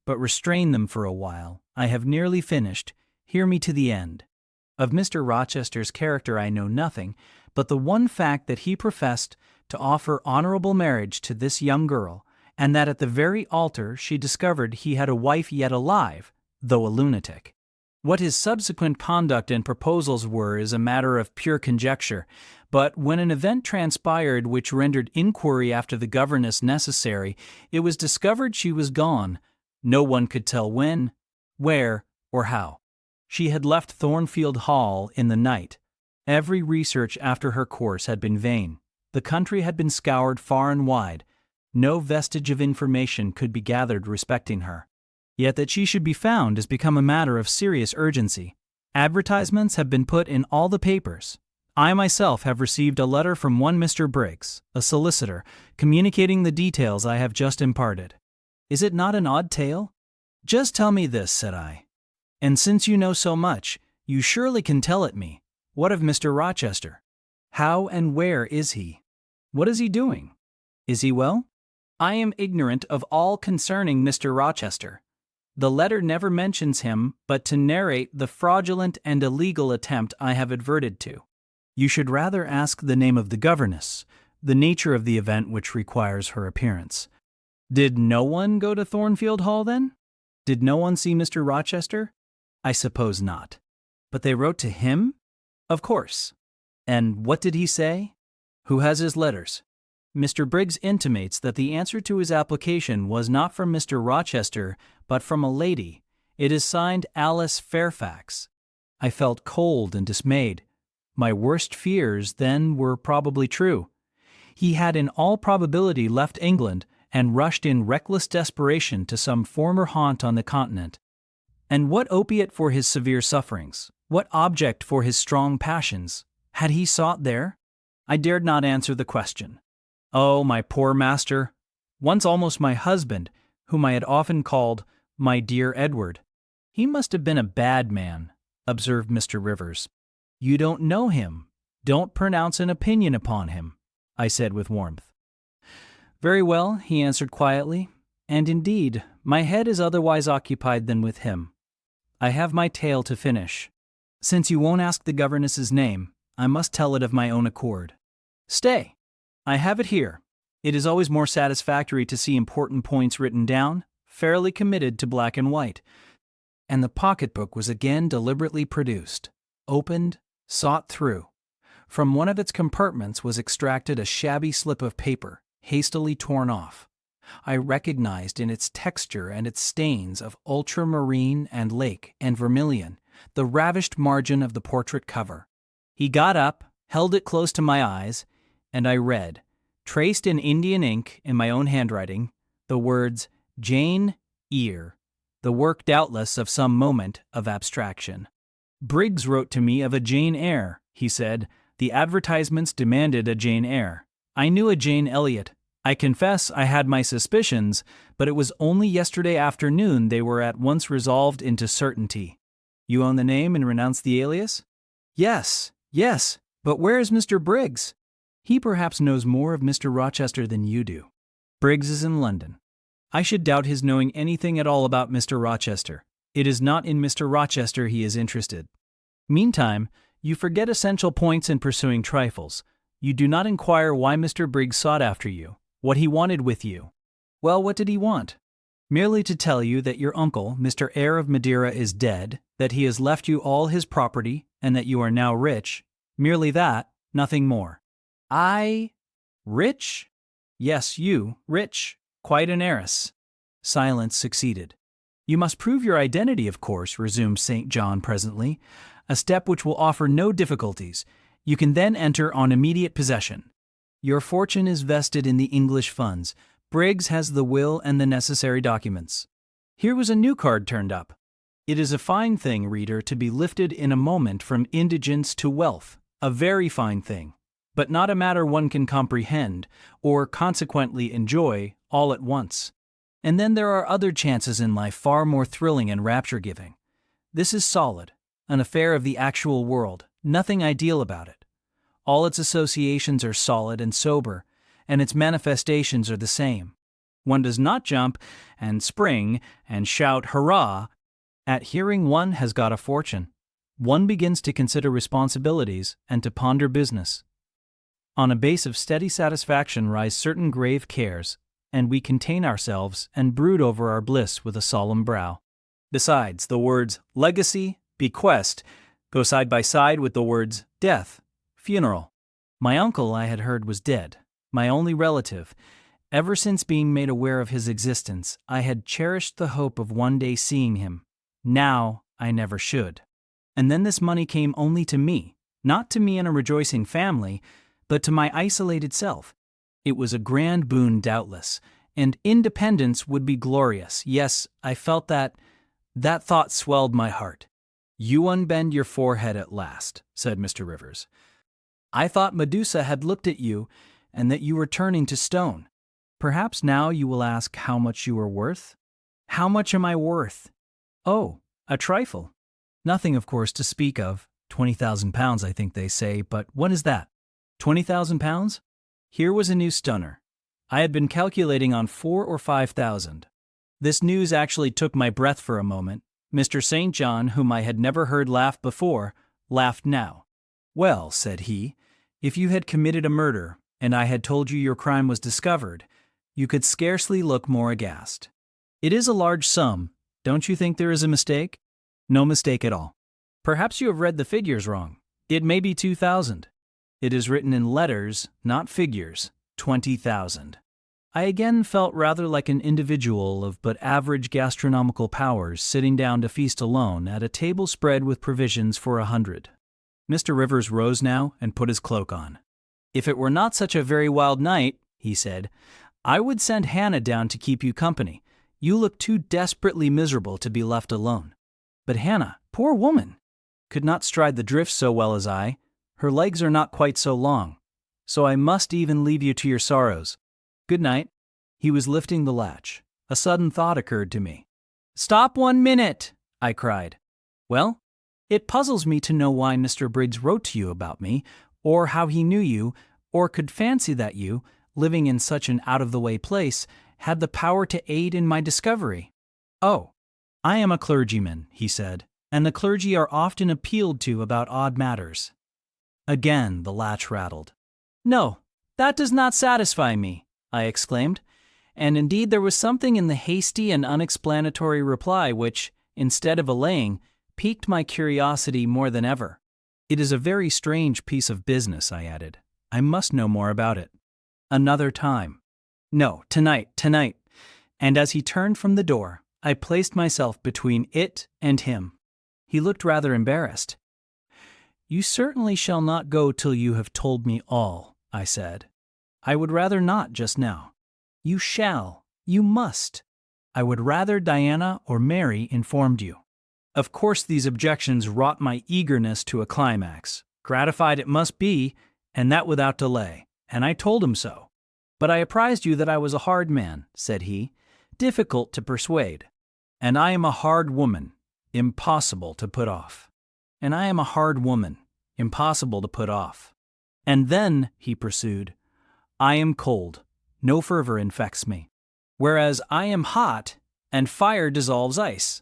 but restrain them for a while. I have nearly finished. Hear me to the end. Of Mr. Rochester's character I know nothing, but the one fact that he professed to offer honorable marriage to this young girl, and that at the very altar she discovered he had a wife yet alive, though a lunatic. What his subsequent conduct and proposals were is a matter of pure conjecture, but when an event transpired which rendered inquiry after the governess necessary, it was discovered she was gone. No one could tell when, where, or how. She had left Thornfield Hall in the night. Every research after her course had been vain. The country had been scoured far and wide. No vestige of information could be gathered respecting her. Yet that she should be found has become a matter of serious urgency. Advertisements have been put in all the papers. I myself have received a letter from one Mr. Briggs, a solicitor, communicating the details I have just imparted. Is it not an odd tale? Just tell me this, said I. And since you know so much, you surely can tell it me. What of Mr. Rochester? How and where is he? What is he doing? Is he well? I am ignorant of all concerning Mr. Rochester. The letter never mentions him but to narrate the fraudulent and illegal attempt I have adverted to. You should rather ask the name of the governess, the nature of the event which requires her appearance. Did no one go to Thornfield Hall then? Did no one see Mr. Rochester? I suppose not. But they wrote to him? Of course. And what did he say? Who has his letters? Mr. Briggs intimates that the answer to his application was not from Mr. Rochester, but from a lady. It is signed Alice Fairfax. I felt cold and dismayed. My worst fears, then, were probably true. He had in all probability left England and rushed in reckless desperation to some former haunt on the continent. And what opiate for his severe sufferings? What object for his strong passions had he sought there? I dared not answer the question. Oh, my poor master, once almost my husband, whom I had often called my dear Edward. He must have been a bad man, observed Mr. Rivers. You don't know him. Don't pronounce an opinion upon him, I said with warmth. Very well, he answered quietly, and indeed, my head is otherwise occupied than with him. I have my tale to finish. Since you won't ask the governess's name, I must tell it of my own accord. Stay! I have it here. It is always more satisfactory to see important points written down, fairly committed to black and white. And the pocketbook was again deliberately produced, opened, sought through. From one of its compartments was extracted a shabby slip of paper, hastily torn off. I recognized in its texture and its stains of ultramarine and lake and vermilion the ravished margin of the portrait cover. He got up, held it close to my eyes, and I read, traced in Indian ink in my own handwriting, the words Jane Eyre, the work doubtless of some moment of abstraction. Briggs wrote to me of a Jane Eyre, he said. The advertisements demanded a Jane Eyre. I knew a Jane Elliot. I confess I had my suspicions, but it was only yesterday afternoon they were at once resolved into certainty. You own the name and renounce the alias? Yes, but where is Mr. Briggs? He perhaps knows more of Mr. Rochester than you do. Briggs is in London. I should doubt his knowing anything at all about Mr. Rochester. It is not in Mr. Rochester he is interested. Meantime, you forget essential points in pursuing trifles. You do not inquire why Mr. Briggs sought after you, what he wanted with you. Well, what did he want? Merely to tell you that your uncle, Mr. Heir of Madeira, is dead, that he has left you all his property, and that you are now rich. Merely that, nothing more. I? Rich? Yes, you, rich. Quite an heiress. Silence succeeded. You must prove your identity, of course, resumed St. John presently, a step which will offer no difficulties. You can then enter on immediate possession. Your fortune is vested in the English funds. Briggs has the will and the necessary documents. Here was a new card turned up. It is a fine thing, reader, to be lifted in a moment from indigence to wealth, a very fine thing, but not a matter one can comprehend, or consequently enjoy, all at once. And then there are other chances in life far more thrilling and rapture-giving. This is solid, an affair of the actual world, nothing ideal about it. All its associations are solid and sober, and its manifestations are the same. One does not jump and spring and shout hurrah at hearing one has got a fortune. One begins to consider responsibilities and to ponder business. On a base of steady satisfaction rise certain grave cares, and we contain ourselves and brood over our bliss with a solemn brow. Besides, the words legacy, bequest, go side by side with the words death, funeral. My uncle, I had heard, was dead, my only relative. Ever since being made aware of his existence, I had cherished the hope of one day seeing him. Now I never should. And then this money came only to me, not to me and a rejoicing family, but to my isolated self. It was a grand boon, doubtless, and independence would be glorious. Yes, I felt that. That thought swelled my heart. You unbend your forehead at last, said Mr. Rivers. I thought Medusa had looked at you, and that you were turning to stone. Perhaps now you will ask how much you are worth? How much am I worth? Oh, a trifle. Nothing, of course, to speak of. 20,000 pounds, I think they say, but what is that? 20,000 pounds? Here was a new stunner. I had been calculating on 4,000 or 5,000. This news actually took my breath for a moment. Mr. St. John, whom I had never heard laugh before, laughed now. Well, said he, if you had committed a murder, and I had told you your crime was discovered, you could scarcely look more aghast. It is a large sum. Don't you think there is a mistake? No mistake at all. Perhaps you have read the figures wrong. It may be 2,000. It is written in letters, not figures, 20,000. I again felt rather like an individual of but average gastronomical powers sitting down to feast alone at a table spread with provisions for 100. Mr. Rivers rose now and put his cloak on. If it were not such a very wild night, he said, I would send Hannah down to keep you company. You look too desperately miserable to be left alone. But Hannah, poor woman, could not stride the drift so well as I. Her legs are not quite so long. So I must even leave you to your sorrows. Good night. He was lifting the latch. A sudden thought occurred to me. Stop 1 minute, I cried. Well, it puzzles me to know why Mr. Briggs wrote to you about me, or how he knew you, or could fancy that you, living in such an out-of-the-way place, had the power to aid in my discovery. Oh, I am a clergyman, he said, and the clergy are often appealed to about odd matters. Again the latch rattled. No, that does not satisfy me, I exclaimed, and indeed there was something in the hasty and unexplanatory reply which, instead of allaying, piqued my curiosity more than ever. It is a very strange piece of business, I added. I must know more about it. Another time. No, tonight. And as he turned from the door, I placed myself between it and him. He looked rather embarrassed. You certainly shall not go till you have told me all, I said. I would rather not just now. You shall. You must. I would rather Diana or Mary informed you. Of course these objections wrought my eagerness to a climax. Gratified it must be, and that without delay, and I told him so. But I apprised you that I was a hard man, said he, difficult to persuade. And I am a hard woman, impossible to put off. And I am a hard woman, impossible to put off. And then, he pursued, I am cold, no fervor infects me. Whereas I am hot, and fire dissolves ice.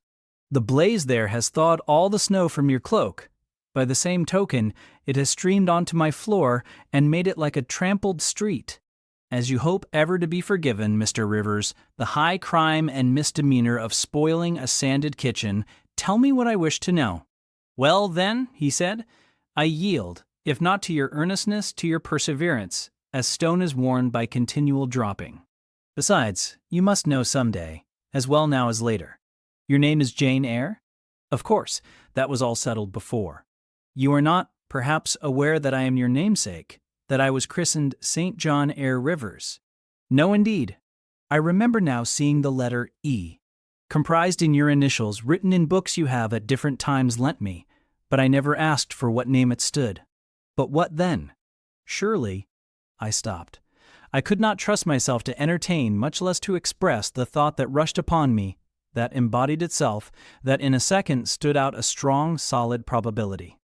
The blaze there has thawed all the snow from your cloak. By the same token, it has streamed onto my floor and made it like a trampled street. As you hope ever to be forgiven, Mr. Rivers, the high crime and misdemeanor of spoiling a sanded kitchen, tell me what I wish to know. Well, then, he said, I yield, if not to your earnestness, to your perseverance, as stone is worn by continual dropping. Besides, you must know some day, as well now as later. Your name is Jane Eyre? Of course, that was all settled before. You are not, perhaps, aware that I am your namesake, that I was christened St. John Eyre Rivers. No, indeed. I remember now seeing the letter E, comprised in your initials written in books you have at different times lent me, but I never asked for what name it stood. But what then? Surely, I stopped. I could not trust myself to entertain, much less to express, the thought that rushed upon me, that embodied itself, that in a second stood out a strong, solid probability.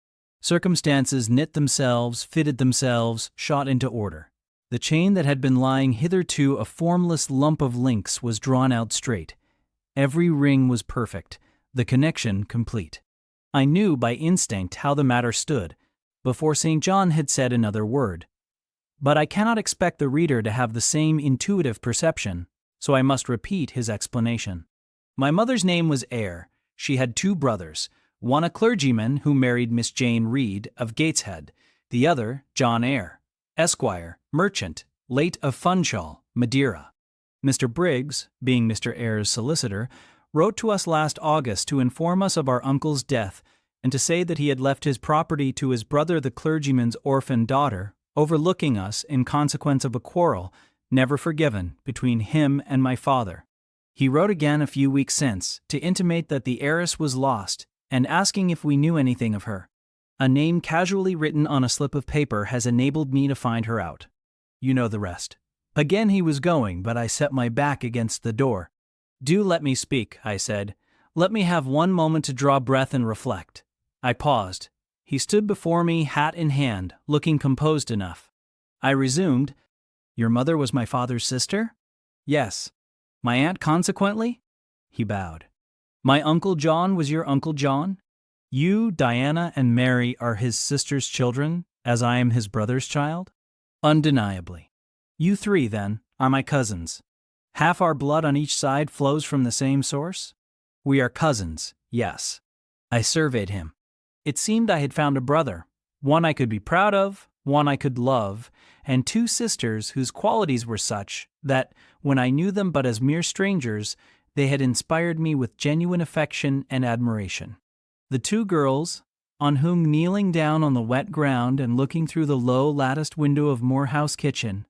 Circumstances knit themselves, fitted themselves, shot into order. The chain that had been lying hitherto a formless lump of links was drawn out straight. Every ring was perfect, the connection complete. I knew by instinct how the matter stood, before St. John had said another word. But I cannot expect the reader to have the same intuitive perception, so I must repeat his explanation. My mother's name was Eyre. She had 2 brothers, one a clergyman who married Miss Jane Reed of Gateshead, the other John Eyre, Esquire, merchant, late of Funchal, Madeira. Mr. Briggs, being Mr. Eyre's solicitor, wrote to us last August to inform us of our uncle's death and to say that he had left his property to his brother the clergyman's orphan daughter, overlooking us in consequence of a quarrel, never forgiven, between him and my father. He wrote again a few weeks since to intimate that the heiress was lost and asking if we knew anything of her. A name casually written on a slip of paper has enabled me to find her out. You know the rest. Again he was going, but I set my back against the door. Do let me speak, I said. Let me have one moment to draw breath and reflect. I paused. He stood before me, hat in hand, looking composed enough. I resumed, Your mother was my father's sister? Yes. My aunt consequently? He bowed. My Uncle John was your Uncle John? You, Diana, and Mary are his sister's children, as I am his brother's child? Undeniably. You 3, then, are my cousins. Half our blood on each side flows from the same source? We are cousins, yes. I surveyed him. It seemed I had found a brother, one I could be proud of, one I could love, and 2 sisters whose qualities were such that, when I knew them but as mere strangers, they had inspired me with genuine affection and admiration. The 2 girls, on whom kneeling down on the wet ground and looking through the low latticed window of Moore House kitchen,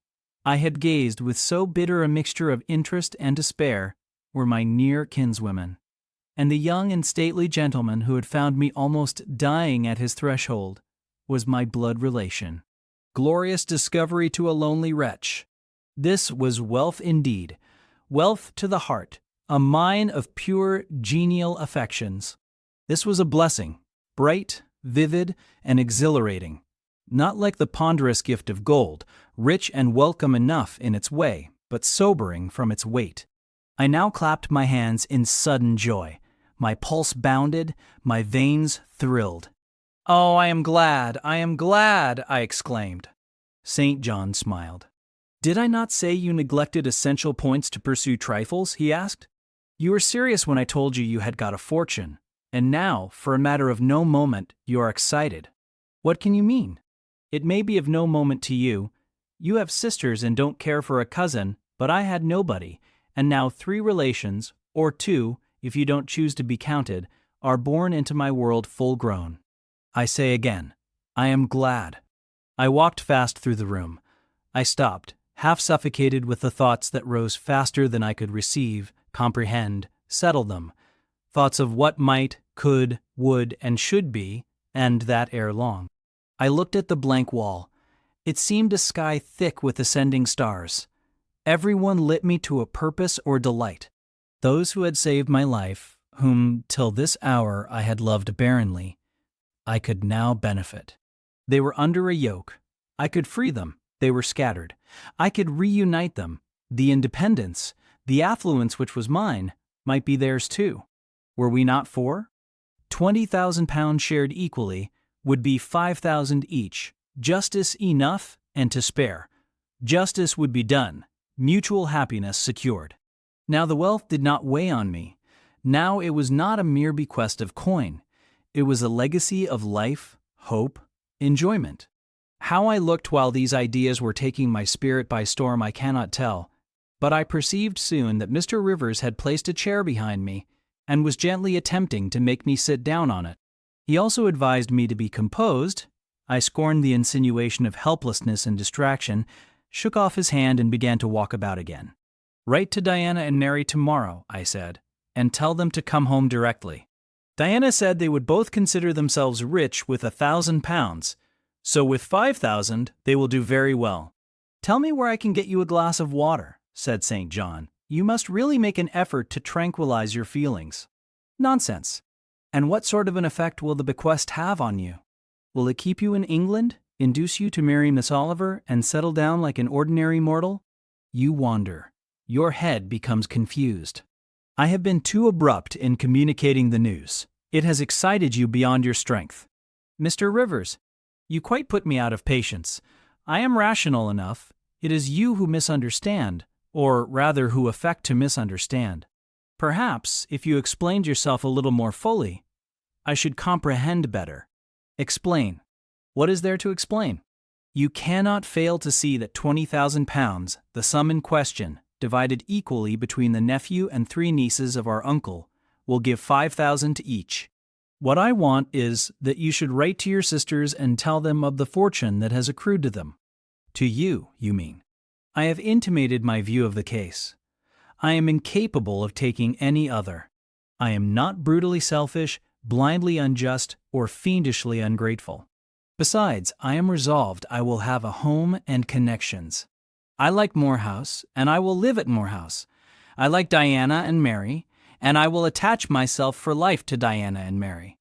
I had gazed with so bitter a mixture of interest and despair, were my near kinswomen. And the young and stately gentleman who had found me almost dying at his threshold was my blood relation. Glorious discovery to a lonely wretch. This was wealth indeed, wealth to the heart, a mine of pure, genial affections. This was a blessing, bright, vivid, and exhilarating, not like the ponderous gift of gold, rich and welcome enough in its way, but sobering from its weight. I now clapped my hands in sudden joy. My pulse bounded, my veins thrilled. "Oh, I am glad, I exclaimed. St. John smiled. "Did I not say you neglected essential points to pursue trifles?" he asked. "You were serious when I told you you had got a fortune, and now, for a matter of no moment, you are excited. What can you mean? It may be of no moment to you. You have sisters and don't care for a cousin, but I had nobody, and now 3 relations, or 2, if you don't choose to be counted, are born into my world full grown. I say again, I am glad." I walked fast through the room. I stopped, half suffocated with the thoughts that rose faster than I could receive, comprehend, settle them. Thoughts of what might, could, would, and should be, and that ere long. I looked at the blank wall. It seemed a sky thick with ascending stars. Every one lit me to a purpose or delight. Those who had saved my life, whom till this hour I had loved barrenly, I could now benefit. They were under a yoke. I could free them. They were scattered. I could reunite them. The independence, the affluence which was mine, might be theirs too. Were we not 4? £20,000 shared equally would be 5,000 each, justice enough and to spare. Justice would be done, mutual happiness secured. Now the wealth did not weigh on me. Now it was not a mere bequest of coin. It was a legacy of life, hope, enjoyment. How I looked while these ideas were taking my spirit by storm I cannot tell, but I perceived soon that Mr. Rivers had placed a chair behind me and was gently attempting to make me sit down on it. He also advised me to be composed. I scorned the insinuation of helplessness and distraction, shook off his hand and began to walk about again. "Write to Diana and Mary tomorrow," I said, "and tell them to come home directly." Diana said they would both consider themselves rich with £1,000, so with 5,000 they will do very well. "Tell me where I can get you a glass of water," said St. John. "You must really make an effort to tranquilize your feelings." "Nonsense. And what sort of an effect will the bequest have on you? Will it keep you in England, induce you to marry Miss Oliver, and settle down like an ordinary mortal? You wander. Your head becomes confused. I have been too abrupt in communicating the news. It has excited you beyond your strength. Mr. Rivers, you quite put me out of patience. I am rational enough. It is you who misunderstand, or rather who affect to misunderstand. Perhaps, if you explained yourself a little more fully, I should comprehend better. Explain. What is there to explain? You cannot fail to see that £20,000, the sum in question, divided equally between the nephew and 3 nieces of our uncle, will give 5,000 to each. What I want is that you should write to your sisters and tell them of the fortune that has accrued to them. To you, you mean. I have intimated my view of the case. I am incapable of taking any other. I am not brutally selfish, blindly unjust, or fiendishly ungrateful. Besides, I am resolved I will have a home and connections. I like Moor House, and I will live at Moor House. I like Diana and Mary, and I will attach myself for life to Diana and Mary.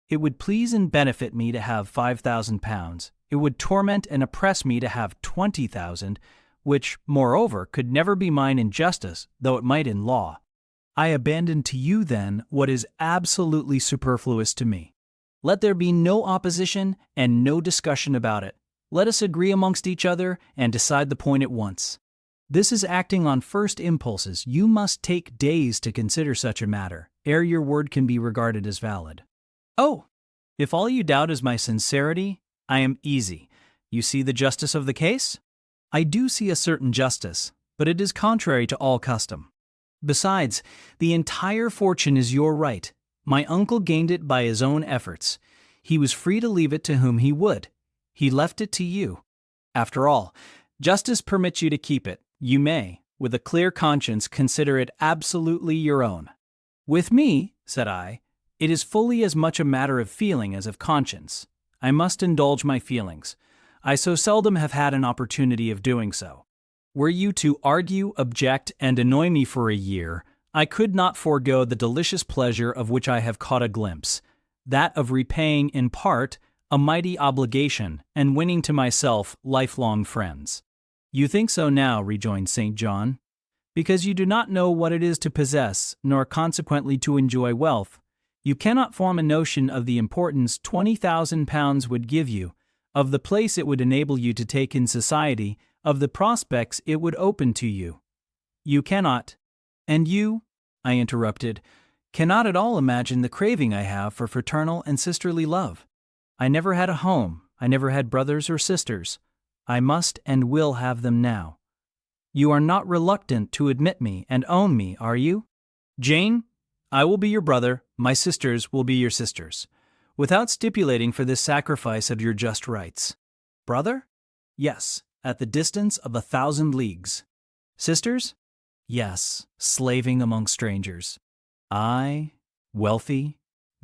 It would please and benefit me to have £5,000. It would torment and oppress me to have 20,000, which, moreover, could never be mine in justice, though it might in law. I abandon to you, then, what is absolutely superfluous to me. Let there be no opposition and no discussion about it. Let us agree amongst each other and decide the point at once. This is acting on first impulses. You must take days to consider such a matter, ere your word can be regarded as valid. Oh, if all you doubt is my sincerity, I am easy. You see the justice of the case? I do see a certain justice, but it is contrary to all custom. Besides, the entire fortune is your right. My uncle gained it by his own efforts. He was free to leave it to whom he would. He left it to you. After all, justice permits you to keep it. You may, with a clear conscience, consider it absolutely your own. With me, said I, it is fully as much a matter of feeling as of conscience. I must indulge my feelings. I so seldom have had an opportunity of doing so. Were you to argue, object, and annoy me for a year, I could not forego the delicious pleasure of which I have caught a glimpse, that of repaying in part a mighty obligation and winning to myself lifelong friends. You think so now, rejoined St. John, because you do not know what it is to possess, nor consequently to enjoy wealth. You cannot form a notion of the importance £20,000 would give you, of the place it would enable you to take in society, of the prospects it would open to you. You cannot. And you, I interrupted, cannot at all imagine the craving I have for fraternal and sisterly love. I never had a home. I never had brothers or sisters. I must and will have them now. You are not reluctant to admit me and own me, are you? Jane, I will be your brother, my sisters will be your sisters, without stipulating for this sacrifice of your just rights. Brother? Yes, at the distance of 1,000 leagues. Sisters? Yes, slaving among strangers. I, wealthy,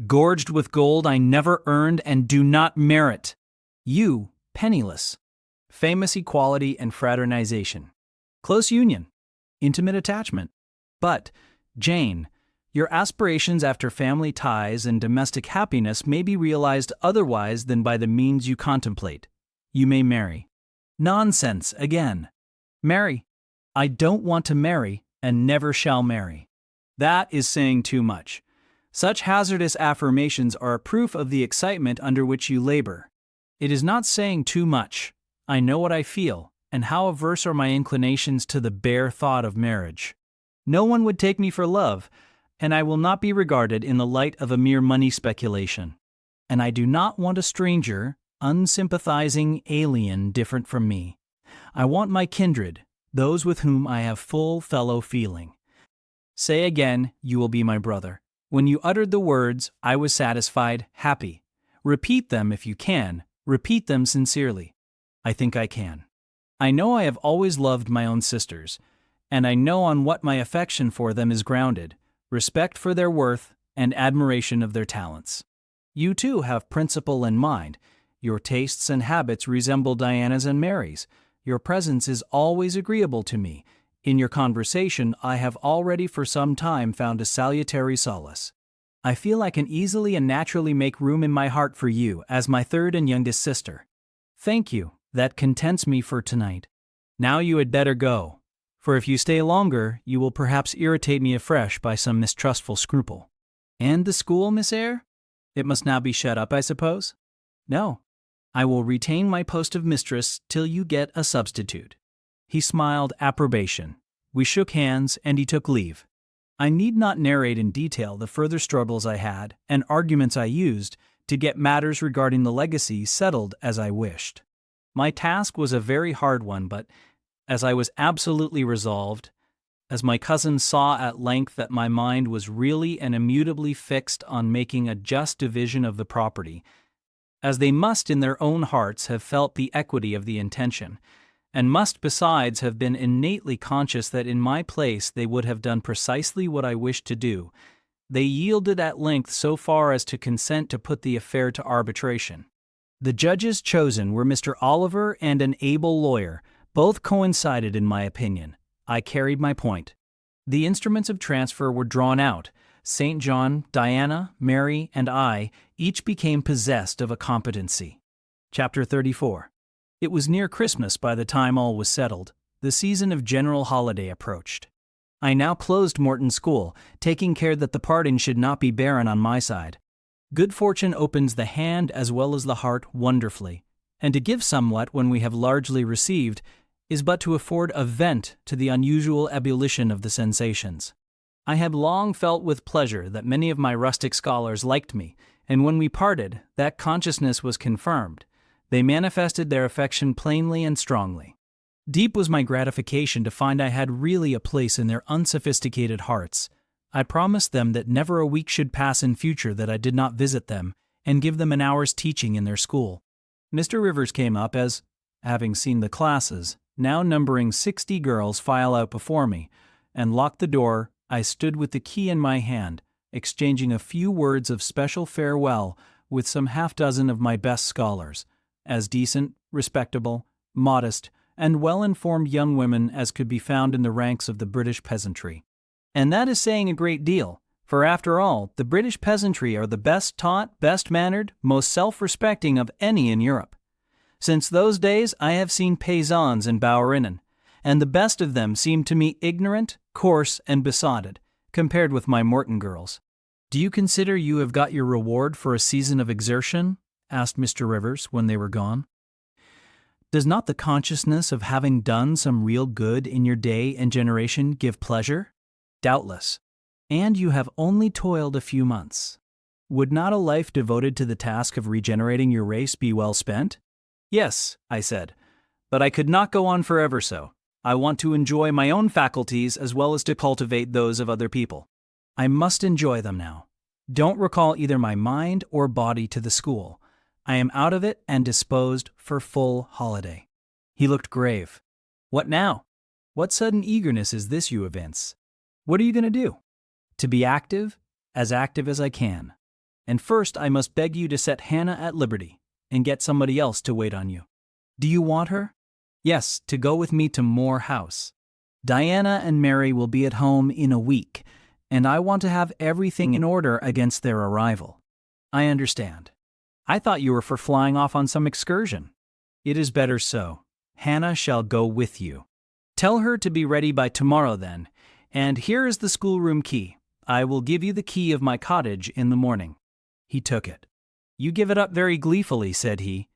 gorged with gold I never earned and do not merit. You, penniless. Famous equality and fraternization. Close union. Intimate attachment. But, Jane, your aspirations after family ties and domestic happiness may be realized otherwise than by the means you contemplate. You may marry. Nonsense, again. Marry. I don't want to marry and never shall marry. That is saying too much. Such hazardous affirmations are a proof of the excitement under which you labor. It is not saying too much. I know what I feel, and how averse are my inclinations to the bare thought of marriage. No one would take me for love, and I will not be regarded in the light of a mere money speculation. And I do not want a stranger, unsympathizing alien different from me. I want my kindred, those with whom I have full fellow feeling. Say again, you will be my brother. When you uttered the words, I was satisfied, happy. Repeat them if you can. Repeat them sincerely. I think I can. I know I have always loved my own sisters, and I know on what my affection for them is grounded, respect for their worth and admiration of their talents. You too have principle and mind. Your tastes and habits resemble Diana's and Mary's. Your presence is always agreeable to me. In your conversation, I have already for some time found a salutary solace. I feel I can easily and naturally make room in my heart for you as my third and youngest sister. Thank you, that contents me for tonight. Now you had better go, for if you stay longer, you will perhaps irritate me afresh by some mistrustful scruple. And the school, Miss Eyre? It must now be shut up, I suppose? No. I will retain my post of mistress till you get a substitute. He smiled approbation. We shook hands, and he took leave. I need not narrate in detail the further struggles I had and arguments I used to get matters regarding the legacy settled as I wished. My task was a very hard one, but as I was absolutely resolved, as my cousins saw at length that my mind was really and immutably fixed on making a just division of the property, as they must in their own hearts have felt the equity of the intention, and must besides have been innately conscious that in my place they would have done precisely what I wished to do, they yielded at length so far as to consent to put the affair to arbitration. The judges chosen were Mr. Oliver and an able lawyer. Both coincided in my opinion. I carried my point. The instruments of transfer were drawn out. St. John, Diana, Mary, and I each became possessed of a competency. Chapter 34. It was near Christmas by the time all was settled. The season of general holiday approached. I now closed Morton School, taking care that the parting should not be barren on my side. Good fortune opens the hand as well as the heart wonderfully, and to give somewhat when we have largely received is but to afford a vent to the unusual ebullition of the sensations. I had long felt with pleasure that many of my rustic scholars liked me, and when we parted, that consciousness was confirmed. They manifested their affection plainly and strongly. Deep was my gratification to find I had really a place in their unsophisticated hearts. I promised them that never a week should pass in future that I did not visit them and give them an hour's teaching in their school. Mr. Rivers came up as, having seen the classes, now numbering 60 girls, file out before me, and locked the door. I stood with the key in my hand, exchanging a few words of special farewell with some half-dozen of my best scholars, as decent, respectable, modest, and well-informed young women as could be found in the ranks of the British peasantry. And that is saying a great deal, for after all, the British peasantry are the best taught, best mannered, most self-respecting of any in Europe. Since those days I have seen paysans and bäuerinnen, and the best of them seemed to me ignorant, coarse, and besotted, compared with my Morton girls. Do you consider you have got your reward for a season of exertion? Asked Mr. Rivers when they were gone. Does not the consciousness of having done some real good in your day and generation give pleasure? Doubtless. And you have only toiled a few months. Would not a life devoted to the task of regenerating your race be well spent? Yes, I said, but I could not go on forever so. I want to enjoy my own faculties as well as to cultivate those of other people. I must enjoy them now. Don't recall either my mind or body to the school. I am out of it and disposed for full holiday. He looked grave. What now? What sudden eagerness is this you evince? What are you going to do? To be active as I can. And first I must beg you to set Hannah at liberty and get somebody else to wait on you. Do you want her? Yes, to go with me to Moor House. Diana and Mary will be at home in a week, and I want to have everything in order against their arrival. I understand. I thought you were for flying off on some excursion. It is better so. Hannah shall go with you. Tell her to be ready by tomorrow then, and here is the schoolroom key. I will give you the key of my cottage in the morning. He took it. You give it up very gleefully, said he.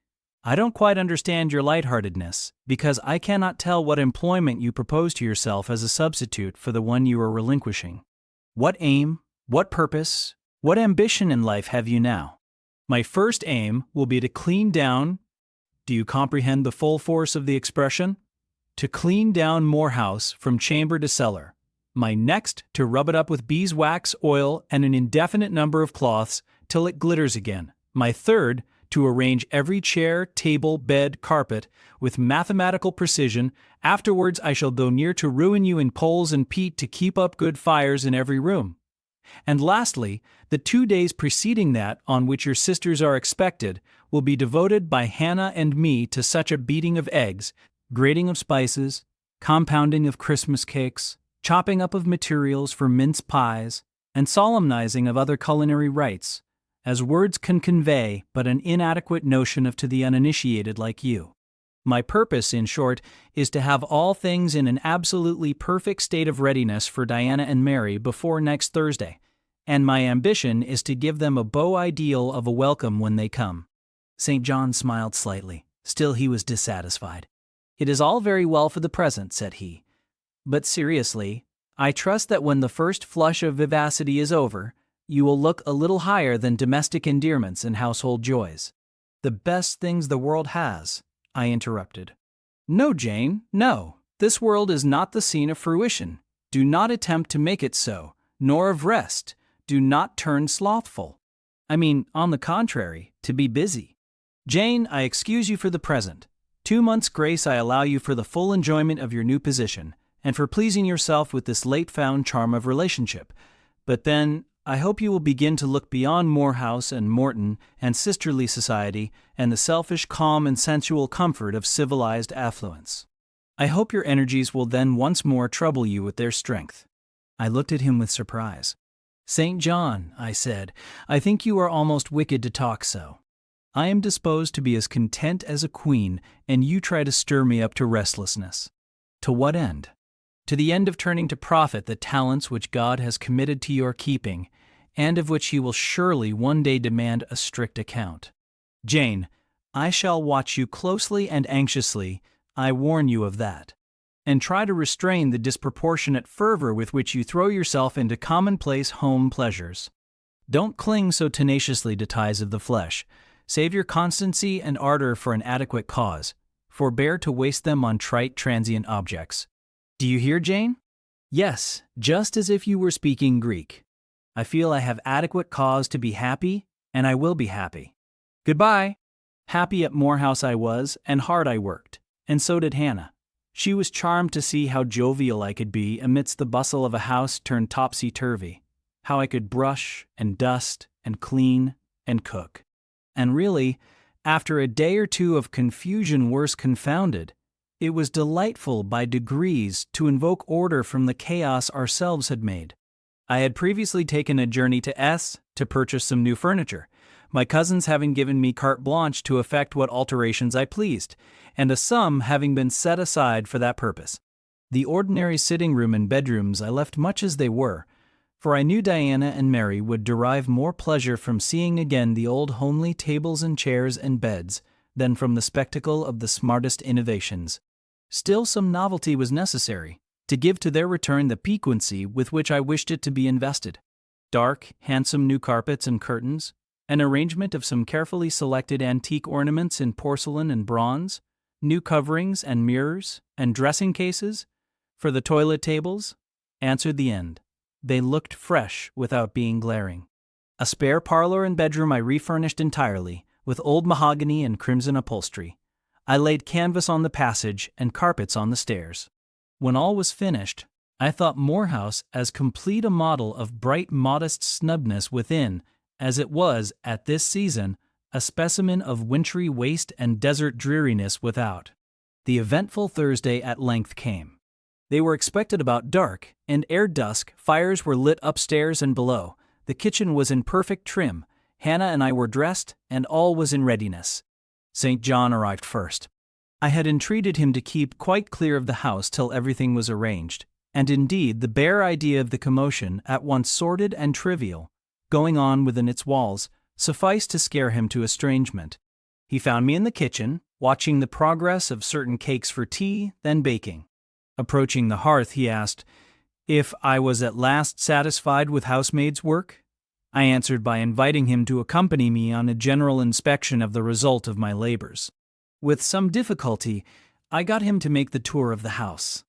I don't quite understand your lightheartedness, because I cannot tell what employment you propose to yourself as a substitute for the one you are relinquishing. What aim, what purpose, what ambition in life have you now? My first aim will be to clean down. Do you comprehend the full force of the expression? To clean down Moor House from chamber to cellar. My next, to rub it up with beeswax, oil, and an indefinite number of cloths till it glitters again. My third, to arrange every chair, table, bed, carpet with mathematical precision. Afterwards I shall go near to ruin you in poles and peat to keep up good fires in every room. And lastly, the 2 days preceding that on which your sisters are expected will be devoted by Hannah and me to such a beating of eggs, grating of spices, compounding of Christmas cakes, chopping up of materials for mince pies, and solemnizing of other culinary rites, as words can convey but an inadequate notion of to the uninitiated like you. My purpose, in short, is to have all things in an absolutely perfect state of readiness for Diana and Mary before next Thursday, and my ambition is to give them a beau ideal of a welcome when they come. St. John smiled slightly. Still he was dissatisfied. It is all very well for the present, said he. But seriously, I trust that when the first flush of vivacity is over, you will look a little higher than domestic endearments and household joys. The best things the world has, I interrupted. No, Jane, no. This world is not the scene of fruition. Do not attempt to make it so, nor of rest. Do not turn slothful. I mean, on the contrary, to be busy. Jane, I excuse you for the present. 2 months' grace I allow you for the full enjoyment of your new position, and for pleasing yourself with this late-found charm of relationship. But then, I hope you will begin to look beyond Moor House and Morton and sisterly society and the selfish calm and sensual comfort of civilized affluence. I hope your energies will then once more trouble you with their strength. I looked at him with surprise. St. John, I said, I think you are almost wicked to talk so. I am disposed to be as content as a queen, and you try to stir me up to restlessness. To what end? To the end of turning to profit the talents which God has committed to your keeping, and of which He will surely one day demand a strict account. Jane, I shall watch you closely and anxiously, I warn you of that, and try to restrain the disproportionate fervor with which you throw yourself into commonplace home pleasures. Don't cling so tenaciously to ties of the flesh. Save your constancy and ardor for an adequate cause. Forbear to waste them on trite, transient objects. Do you hear, Jane? Yes, just as if you were speaking Greek. I feel I have adequate cause to be happy, and I will be happy. Goodbye. Happy at Moor House I was, and hard I worked, and so did Hannah. She was charmed to see how jovial I could be amidst the bustle of a house turned topsy-turvy, how I could brush and dust and clean and cook. And really, after a day or two of confusion worse confounded, it was delightful by degrees to invoke order from the chaos ourselves had made. I had previously taken a journey to S to purchase some new furniture, my cousins having given me carte blanche to effect what alterations I pleased, and a sum having been set aside for that purpose. The ordinary sitting room and bedrooms I left much as they were, for I knew Diana and Mary would derive more pleasure from seeing again the old homely tables and chairs and beds than from the spectacle of the smartest innovations. Still some novelty was necessary, to give to their return the piquancy with which I wished it to be invested. Dark, handsome new carpets and curtains, an arrangement of some carefully selected antique ornaments in porcelain and bronze, new coverings and mirrors and dressing cases for the toilet tables, answered the end. They looked fresh without being glaring. A spare parlor and bedroom I refurnished entirely, with old mahogany and crimson upholstery. I laid canvas on the passage and carpets on the stairs. When all was finished, I thought Moor House as complete a model of bright, modest snubness within as it was, at this season, a specimen of wintry waste and desert dreariness without. The eventful Thursday at length came. They were expected about dark, and ere dusk fires were lit upstairs and below. The kitchen was in perfect trim. Hannah and I were dressed, and all was in readiness. St. John arrived first. I had entreated him to keep quite clear of the house till everything was arranged, and indeed the bare idea of the commotion, at once sordid and trivial, going on within its walls, sufficed to scare him to estrangement. He found me in the kitchen, watching the progress of certain cakes for tea, then baking. Approaching the hearth, he asked if I was at last satisfied with housemaid's work. I answered by inviting him to accompany me on a general inspection of the result of my labors. With some difficulty, I got him to make the tour of the house.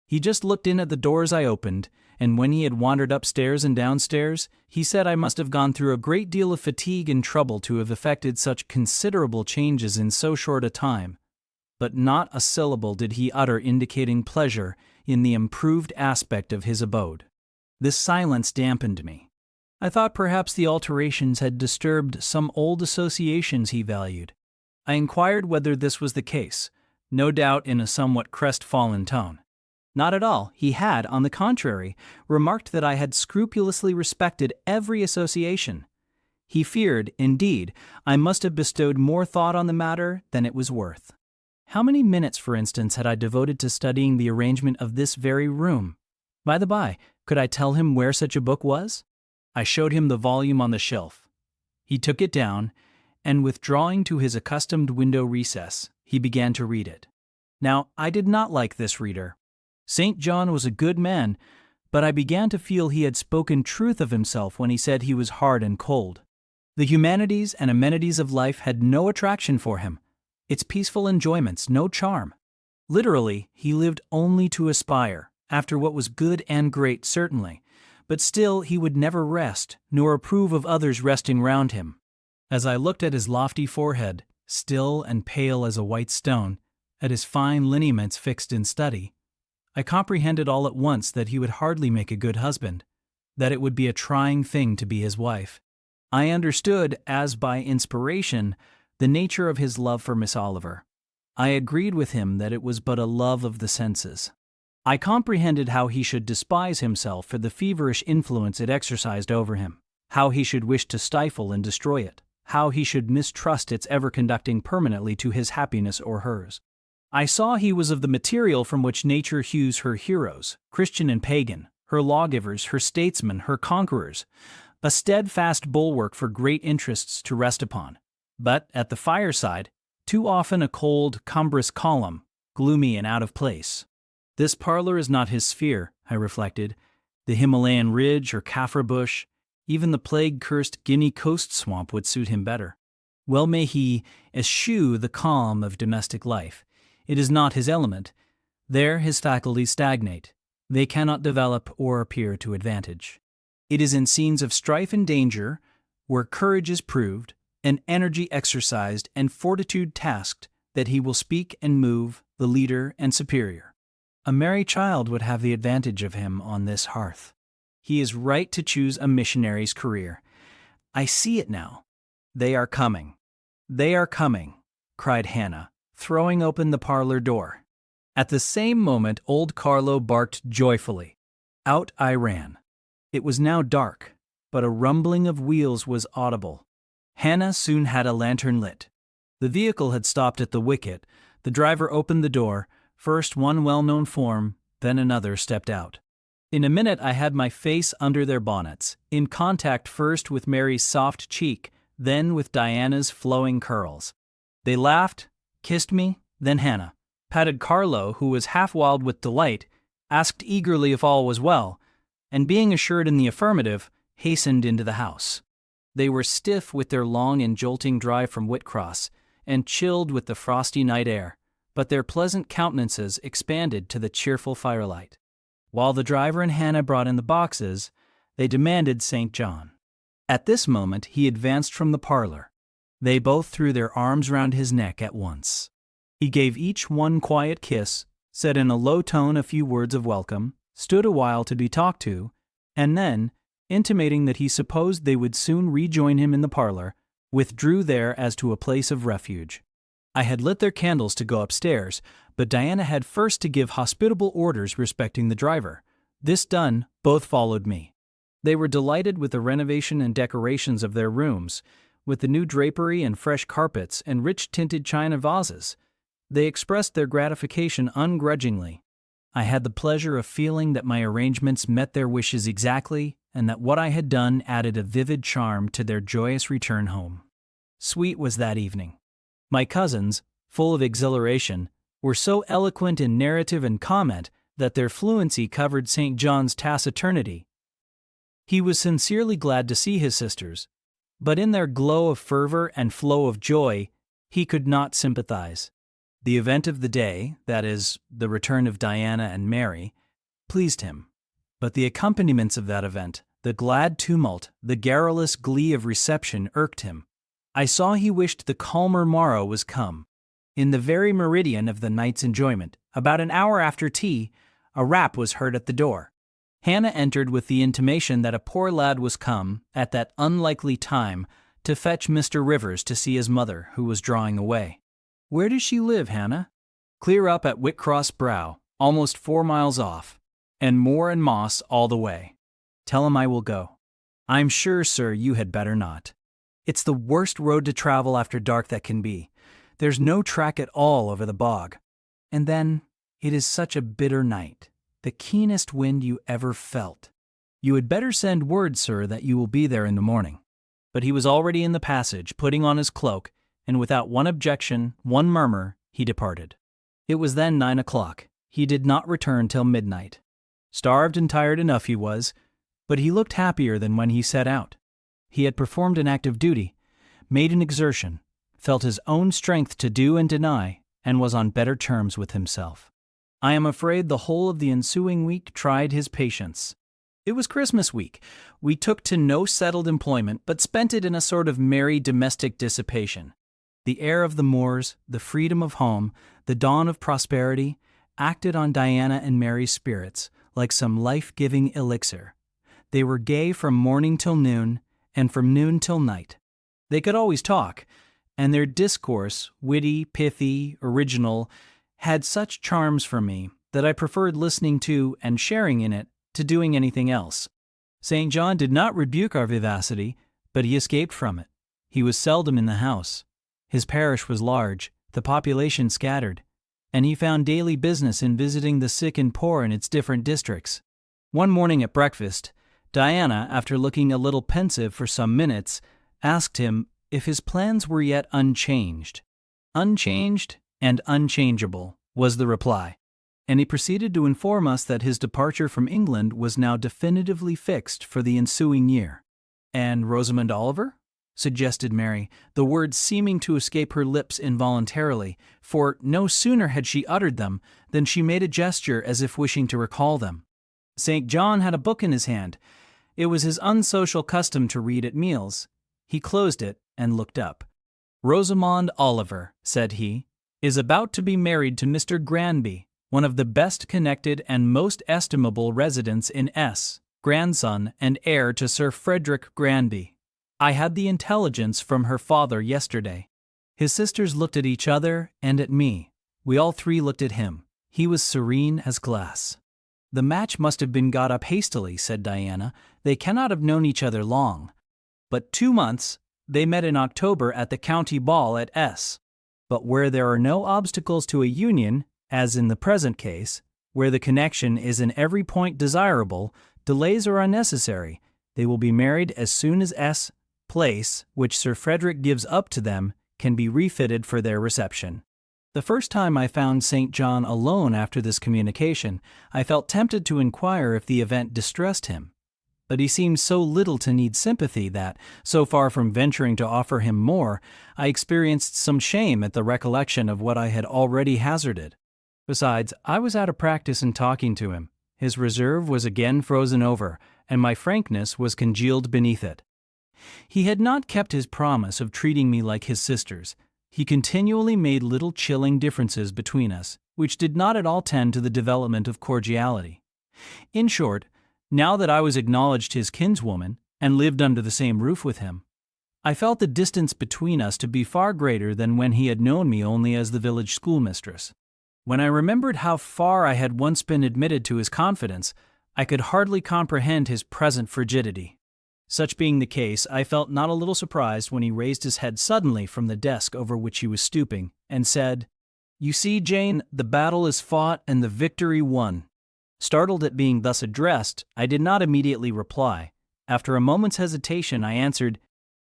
He just looked in at the doors I opened, and when he had wandered upstairs and downstairs, he said I must have gone through a great deal of fatigue and trouble to have effected such considerable changes in so short a time. But not a syllable did he utter indicating pleasure in the improved aspect of his abode. This silence dampened me. I thought perhaps the alterations had disturbed some old associations he valued. I inquired whether this was the case, no doubt in a somewhat crestfallen tone. Not at all. He had, on the contrary, remarked that I had scrupulously respected every association. He feared, indeed, I must have bestowed more thought on the matter than it was worth. How many minutes, for instance, had I devoted to studying the arrangement of this very room? By the by, could I tell him where such a book was? I showed him the volume on the shelf. He took it down, and withdrawing to his accustomed window recess, he began to read it. Now, I did not like this reader. St. John was a good man, but I began to feel he had spoken truth of himself when he said he was hard and cold. The humanities and amenities of life had no attraction for him, its peaceful enjoyments no charm. Literally, he lived only to aspire, after what was good and great certainly, but still he would never rest, nor approve of others resting round him. As I looked at his lofty forehead, still and pale as a white stone, at his fine lineaments fixed in study, I comprehended all at once that he would hardly make a good husband, that it would be a trying thing to be his wife. I understood, as by inspiration, the nature of his love for Miss Oliver. I agreed with him that it was but a love of the senses. I comprehended how he should despise himself for the feverish influence it exercised over him, how he should wish to stifle and destroy it, how he should mistrust its ever conducting permanently to his happiness or hers. I saw he was of the material from which nature hews her heroes, Christian and pagan, her lawgivers, her statesmen, her conquerors, a steadfast bulwark for great interests to rest upon. But at the fireside, too often a cold, cumbrous column, gloomy and out of place. This parlor is not his sphere, I reflected. The Himalayan ridge or Kaffir bush, even the plague-cursed Guinea coast swamp would suit him better. Well may he eschew the calm of domestic life. It is not his element. There his faculties stagnate. They cannot develop or appear to advantage. It is in scenes of strife and danger, where courage is proved, and energy exercised, and fortitude tasked, that he will speak and move, the leader and superior. A merry child would have the advantage of him on this hearth. He is right to choose a missionary's career. I see it now. They are coming. They are coming, cried Hannah, throwing open the parlor door. At the same moment, old Carlo barked joyfully. Out I ran. It was now dark, but a rumbling of wheels was audible. Hannah soon had a lantern lit. The vehicle had stopped at the wicket. The driver opened the door. First one well-known form, then another stepped out. In a minute I had my face under their bonnets, in contact first with Mary's soft cheek, then with Diana's flowing curls. They laughed, kissed me, then Hannah patted Carlo, who was half wild with delight, asked eagerly if all was well, and being assured in the affirmative, hastened into the house. They were stiff with their long and jolting drive from Whitcross, and chilled with the frosty night air, but their pleasant countenances expanded to the cheerful firelight. While the driver and Hannah brought in the boxes, they demanded St. John. At this moment he advanced from the parlor. They both threw their arms round his neck at once. He gave each one quiet kiss, said in a low tone a few words of welcome, stood a while to be talked to, and then, intimating that he supposed they would soon rejoin him in the parlor, withdrew there as to a place of refuge. I had lit their candles to go upstairs, but Diana had first to give hospitable orders respecting the driver. This done, both followed me. They were delighted with the renovation and decorations of their rooms, with the new drapery and fresh carpets and rich-tinted china vases. They expressed their gratification ungrudgingly. I had the pleasure of feeling that my arrangements met their wishes exactly, and that what I had done added a vivid charm to their joyous return home. Sweet was that evening. My cousins, full of exhilaration, were so eloquent in narrative and comment that their fluency covered St. John's taciturnity. He was sincerely glad to see his sisters, but in their glow of fervor and flow of joy, he could not sympathize. The event of the day, that is, the return of Diana and Mary, pleased him. But the accompaniments of that event, the glad tumult, the garrulous glee of reception irked him. I saw he wished the calmer morrow was come. In the very meridian of the night's enjoyment, about an hour after tea, a rap was heard at the door. Hannah entered with the intimation that a poor lad was come, at that unlikely time, to fetch Mr. Rivers to see his mother, who was drawing away. "Where does she live, Hannah?" "Clear up at Whitcross Brow, almost 4 miles off, and moor and moss all the way." "Tell him I will go." "I'm sure, sir, you had better not. It's the worst road to travel after dark that can be. There's no track at all over the bog. And then, it is such a bitter night. The keenest wind you ever felt. You had better send word, sir, that you will be there in the morning." But he was already in the passage, putting on his cloak, and without one objection, one murmur, he departed. It was then 9 o'clock. He did not return till midnight. Starved and tired enough he was, but he looked happier than when he set out. He had performed an act of duty, made an exertion, felt his own strength to do and deny, and was on better terms with himself. I am afraid the whole of the ensuing week tried his patience. It was Christmas week. We took to no settled employment, but spent it in a sort of merry domestic dissipation. The air of the moors, the freedom of home, the dawn of prosperity, acted on Diana and Mary's spirits like some life-giving elixir. They were gay from morning till noon, and from noon till night. They could always talk, and their discourse, witty, pithy, original, had such charms for me that I preferred listening to and sharing in it to doing anything else. St. John did not rebuke our vivacity, but he escaped from it. He was seldom in the house. His parish was large, the population scattered, and he found daily business in visiting the sick and poor in its different districts. One morning at breakfast, Diana, after looking a little pensive for some minutes, asked him if his plans were yet unchanged. "Unchanged and unchangeable," was the reply, and he proceeded to inform us that his departure from England was now definitively fixed for the ensuing year. "And Rosamond Oliver?" suggested Mary, the words seeming to escape her lips involuntarily, for no sooner had she uttered them than she made a gesture as if wishing to recall them. St. John had a book in his hand. It was his unsocial custom to read at meals. He closed it and looked up. "Rosamond Oliver," said he, "is about to be married to Mr. Granby, one of the best connected and most estimable residents in S., grandson and heir to Sir Frederick Granby. I had the intelligence from her father yesterday." His sisters looked at each other and at me. We all three looked at him. He was serene as glass. "The match must have been got up hastily," said Diana. "They cannot have known each other long." "But 2 months. They met in October at the county ball at S. But where there are no obstacles to a union, as in the present case, where the connection is in every point desirable, delays are unnecessary. They will be married as soon as S. place, which Sir Frederick gives up to them, can be refitted for their reception." The first time I found St. John alone after this communication, I felt tempted to inquire if the event distressed him. But he seemed so little to need sympathy that, so far from venturing to offer him more, I experienced some shame at the recollection of what I had already hazarded. Besides, I was out of practice in talking to him. His reserve was again frozen over, and my frankness was congealed beneath it. He had not kept his promise of treating me like his sisters. He continually made little chilling differences between us, which did not at all tend to the development of cordiality. In short, now that I was acknowledged his kinswoman, and lived under the same roof with him, I felt the distance between us to be far greater than when he had known me only as the village schoolmistress. When I remembered how far I had once been admitted to his confidence, I could hardly comprehend his present frigidity. Such being the case, I felt not a little surprised when he raised his head suddenly from the desk over which he was stooping, and said, "You see, Jane, the battle is fought and the victory won." Startled at being thus addressed, I did not immediately reply. After a moment's hesitation, I answered,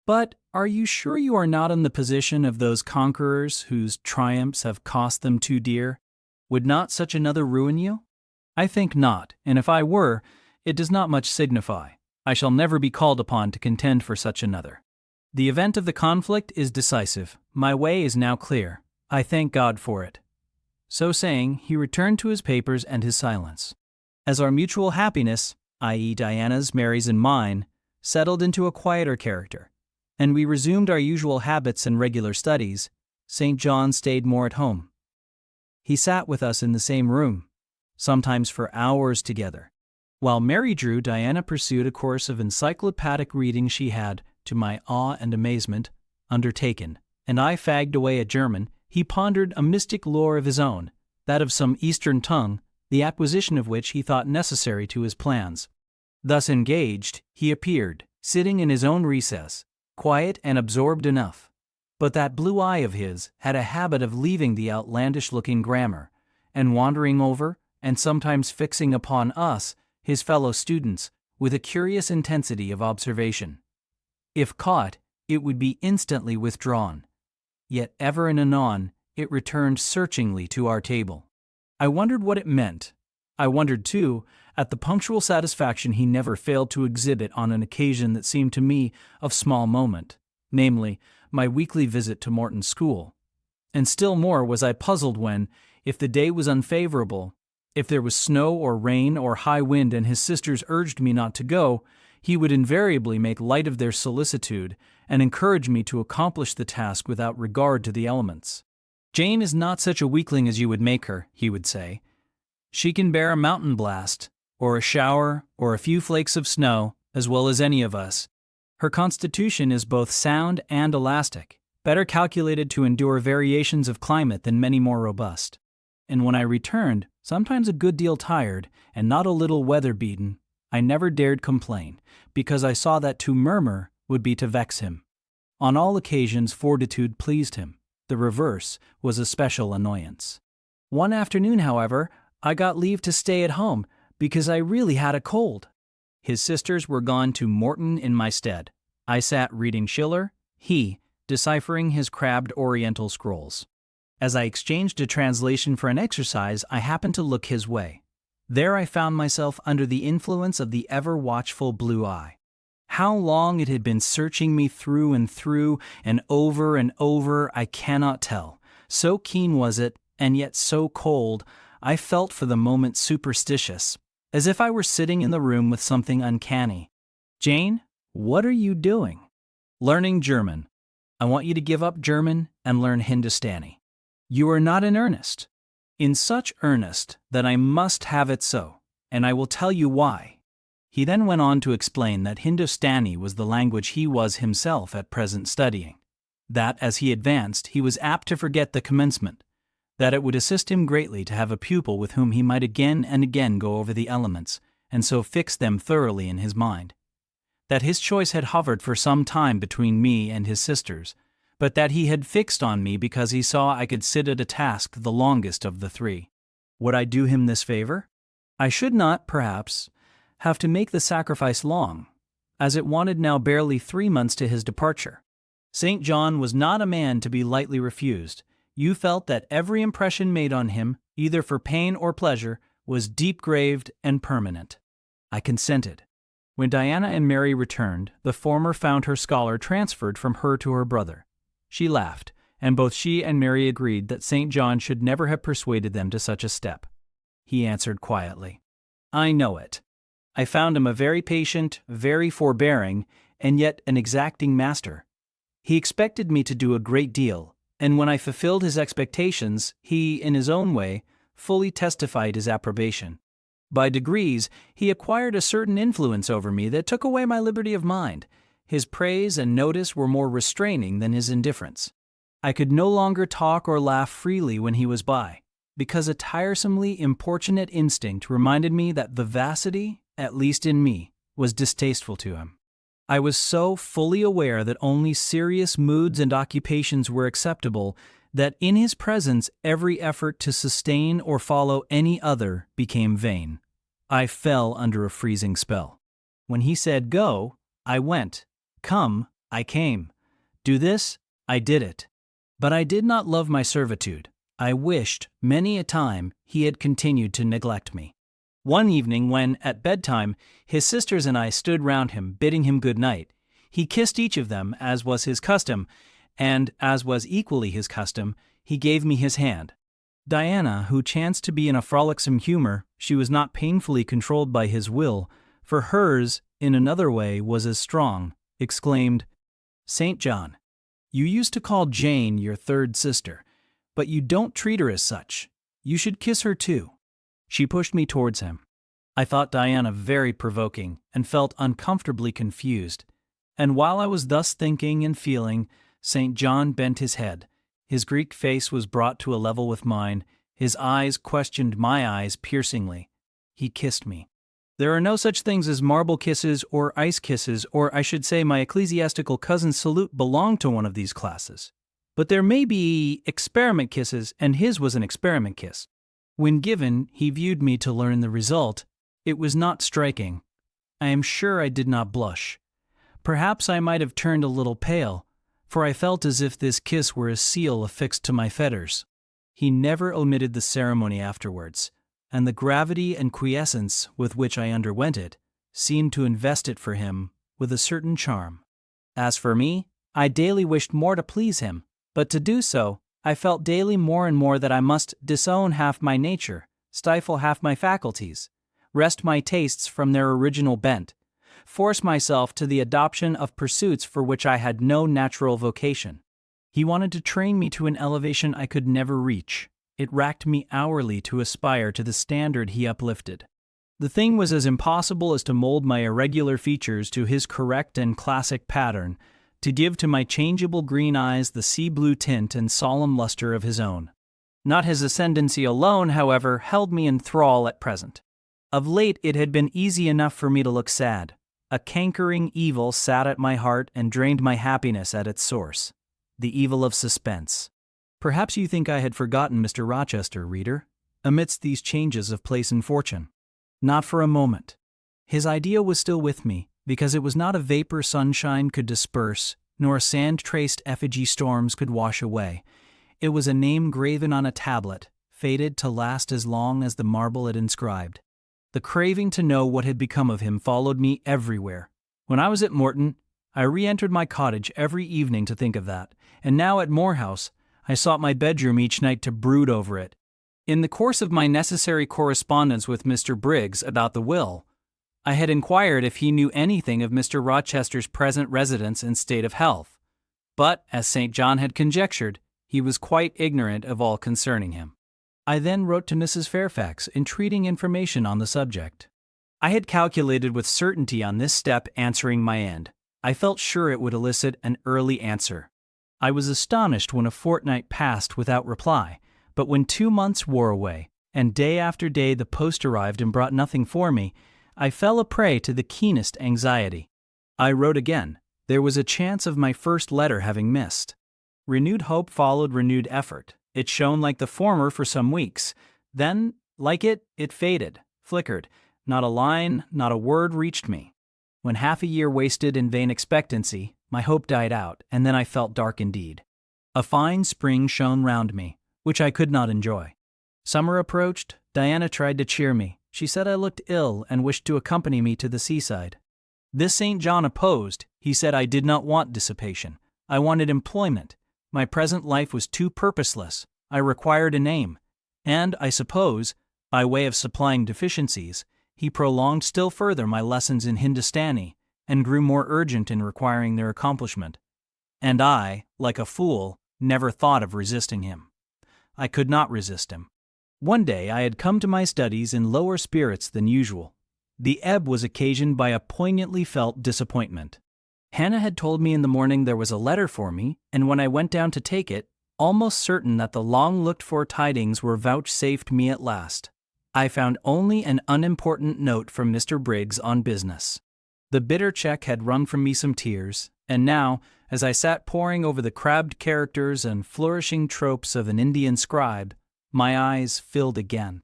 But are you sure you are not in the position of those conquerors whose triumphs have cost them too dear? Would not such another ruin you? I think not, and if I were, it does not much signify. I shall never be called upon to contend for such another. The event of the conflict is decisive. My way is now clear. I thank God for it." So saying, he returned to his papers and his silence. As our mutual happiness, i.e. Diana's, Mary's, and mine, settled into a quieter character, and we resumed our usual habits and regular studies, St. John stayed more at home. He sat with us in the same room, sometimes for hours together. While Mary drew, Diana pursued a course of encyclopedic reading she had, to my awe and amazement, undertaken, and I fagged away at German. He pondered a mystic lore of his own, that of some Eastern tongue, the acquisition of which he thought necessary to his plans. Thus engaged, he appeared, sitting in his own recess, quiet and absorbed enough. But that blue eye of his had a habit of leaving the outlandish-looking grammar, and wandering over, and sometimes fixing upon us, his fellow students, with a curious intensity of observation. If caught, it would be instantly withdrawn. Yet ever and anon, it returned searchingly to our table. I wondered what it meant. I wondered, too, at the punctual satisfaction he never failed to exhibit on an occasion that seemed to me of small moment, namely, my weekly visit to Morton's school. And still more was I puzzled when, if the day was unfavorable, if there was snow or rain or high wind and his sisters urged me not to go, he would invariably make light of their solicitude and encourage me to accomplish the task without regard to the elements. "Jane is not such a weakling as you would make her," he would say. "She can bear a mountain blast, or a shower, or a few flakes of snow, as well as any of us. Her constitution is both sound and elastic, better calculated to endure variations of climate than many more robust." And when I returned, sometimes a good deal tired, and not a little weather-beaten, I never dared complain, because I saw that to murmur would be to vex him. On all occasions fortitude pleased him. The reverse was a special annoyance. One afternoon, however, I got leave to stay at home, because I really had a cold. His sisters were gone to Morton in my stead. I sat reading Schiller, he deciphering his crabbed Oriental scrolls. As I exchanged a translation for an exercise, I happened to look his way. There I found myself under the influence of the ever-watchful blue eye. How long it had been searching me through and over, I cannot tell. So keen was it, and yet so cold, I felt for the moment superstitious, as if I were sitting in the room with something uncanny. "Jane, what are you doing?" "Learning German. I want you to give up German and learn Hindustani." "You are not in earnest." "In such earnest that I must have it so, and I will tell you why." He then went on to explain that Hindustani was the language he was himself at present studying, that as he advanced he was apt to forget the commencement, that it would assist him greatly to have a pupil with whom he might again and again go over the elements, and so fix them thoroughly in his mind, that his choice had hovered for some time between me and his sisters, but that he had fixed on me because he saw I could sit at a task the longest of the three. Would I do him this favor? I should not, perhaps, have to make the sacrifice long, as it wanted now barely 3 months to his departure. St. John was not a man to be lightly refused. You felt that every impression made on him, either for pain or pleasure, was deep-graved and permanent. I consented. When Diana and Mary returned, the former found her scholar transferred from her to her brother. She laughed, and both she and Mary agreed that St. John should never have persuaded them to such a step. He answered quietly, "I know it. I found him a very patient, very forbearing, and yet an exacting master. He expected me to do a great deal, and when I fulfilled his expectations, he, in his own way, fully testified his approbation. By degrees, he acquired a certain influence over me that took away my liberty of mind. His praise and notice were more restraining than his indifference. I could no longer talk or laugh freely when he was by, because a tiresomely importunate instinct reminded me that vivacity, at least in me, was distasteful to him. I was so fully aware that only serious moods and occupations were acceptable that in his presence every effort to sustain or follow any other became vain. I fell under a freezing spell. When he said go, I went. Come, I came. Do this, I did it. But I did not love my servitude. I wished, many a time, he had continued to neglect me. One evening when, at bedtime, his sisters and I stood round him, bidding him good night, he kissed each of them, as was his custom, and, as was equally his custom, he gave me his hand. Diana, who chanced to be in a frolicsome humor, she was not painfully controlled by his will, for hers, in another way, was as strong, exclaimed, "St. John, you used to call Jane your third sister, but you don't treat her as such. You should kiss her too." She pushed me towards him. I thought Diana very provoking and felt uncomfortably confused. And while I was thus thinking and feeling, St. John bent his head. His Greek face was brought to a level with mine. His eyes questioned my eyes piercingly. He kissed me. There are no such things as marble kisses or ice kisses, or I should say my ecclesiastical cousin's salute belonged to one of these classes. But there may be experiment kisses, and his was an experiment kiss. When given, he viewed me to learn the result. It was not striking. I am sure I did not blush. Perhaps I might have turned a little pale, for I felt as if this kiss were a seal affixed to my fetters. He never omitted the ceremony afterwards, and the gravity and quiescence with which I underwent it seemed to invest it for him with a certain charm. As for me, I daily wished more to please him, but to do so, I felt daily more and more that I must disown half my nature, stifle half my faculties, wrest my tastes from their original bent, force myself to the adoption of pursuits for which I had no natural vocation. He wanted to train me to an elevation I could never reach. It racked me hourly to aspire to the standard he uplifted. The thing was as impossible as to mold my irregular features to his correct and classic pattern, to give to my changeable green eyes the sea-blue tint and solemn luster of his own. Not his ascendancy alone, however, held me in thrall at present. Of late it had been easy enough for me to look sad. A cankering evil sat at my heart and drained my happiness at its source. The evil of suspense. Perhaps you think I had forgotten Mr. Rochester, reader, amidst these changes of place and fortune. Not for a moment. His idea was still with me, because it was not a vapor sunshine could disperse, nor sand-traced effigy storms could wash away. It was a name graven on a tablet, fated to last as long as the marble it inscribed. The craving to know what had become of him followed me everywhere. When I was at Morton, I re-entered my cottage every evening to think of that, and now at Moor House, I sought my bedroom each night to brood over it. In the course of my necessary correspondence with Mr. Briggs about the will, I had inquired if he knew anything of Mr. Rochester's present residence and state of health, but, as St. John had conjectured, he was quite ignorant of all concerning him. I then wrote to Mrs. Fairfax, entreating information on the subject. I had calculated with certainty on this step answering my end. I felt sure it would elicit an early answer. I was astonished when a fortnight passed without reply, but when 2 months wore away, and day after day the post arrived and brought nothing for me, I fell a prey to the keenest anxiety. I wrote again. There was a chance of my first letter having missed. Renewed hope followed renewed effort. It shone like the former for some weeks. Then, like it faded, flickered. Not a line, not a word reached me. When half a year wasted in vain expectancy, my hope died out, and then I felt dark indeed. A fine spring shone round me, which I could not enjoy. Summer approached. Diana tried to cheer me. She said I looked ill and wished to accompany me to the seaside. This St. John opposed. He said I did not want dissipation. I wanted employment. My present life was too purposeless. I required a name. And, I suppose, by way of supplying deficiencies, he prolonged still further my lessons in Hindustani and grew more urgent in requiring their accomplishment. And I, like a fool, never thought of resisting him. I could not resist him. One day I had come to my studies in lower spirits than usual. The ebb was occasioned by a poignantly felt disappointment. Hannah had told me in the morning there was a letter for me, and when I went down to take it, almost certain that the long-looked-for tidings were vouchsafed me at last, I found only an unimportant note from Mr. Briggs on business. The bitter check had wrung from me some tears, and now, as I sat poring over the crabbed characters and flourishing tropes of an Indian scribe, my eyes filled again.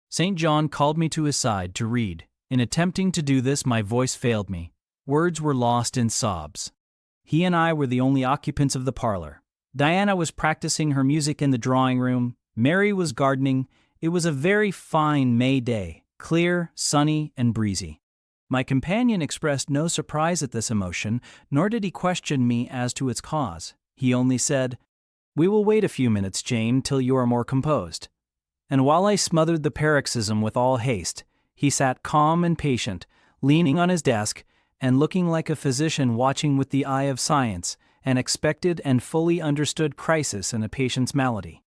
St. John called me to his side to read. In attempting to do this, my voice failed me. Words were lost in sobs. He and I were the only occupants of the parlor. Diana was practicing her music in the drawing room. Mary was gardening. It was a very fine May day, clear, sunny, and breezy. My companion expressed no surprise at this emotion, nor did he question me as to its cause. He only said, "We will wait a few minutes, Jane, till you are more composed." And while I smothered the paroxysm with all haste, he sat calm and patient, leaning on his desk, and looking like a physician watching with the eye of science an expected and fully understood crisis in a patient's malady.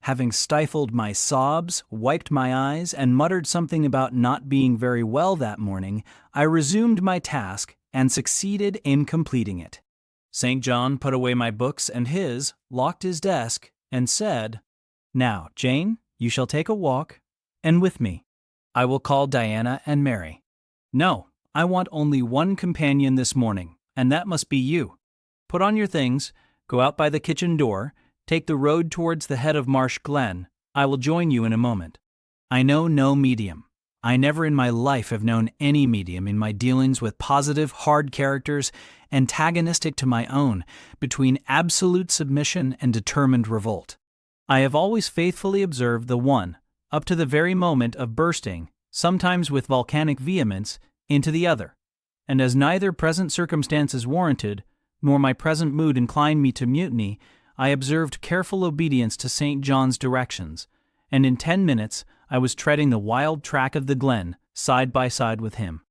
Having stifled my sobs, wiped my eyes, and muttered something about not being very well that morning, I resumed my task and succeeded in completing it. St. John put away my books and his, locked his desk, and said, "Now, Jane, you shall take a walk, and with me. I will call Diana and Mary. No, I want only one companion this morning, and that must be you. Put on your things, go out by the kitchen door, take the road towards the head of Marsh Glen. I will join you in a moment. I know no medium. I never in my life have known any medium in my dealings with positive, hard characters, antagonistic to my own, between absolute submission and determined revolt. I have always faithfully observed the one, up to the very moment of bursting, sometimes with volcanic vehemence, into the other, and as neither present circumstances warranted, nor my present mood inclined me to mutiny, I observed careful obedience to St. John's directions, and in 10 minutes I was treading the wild track of the glen, side by side with him.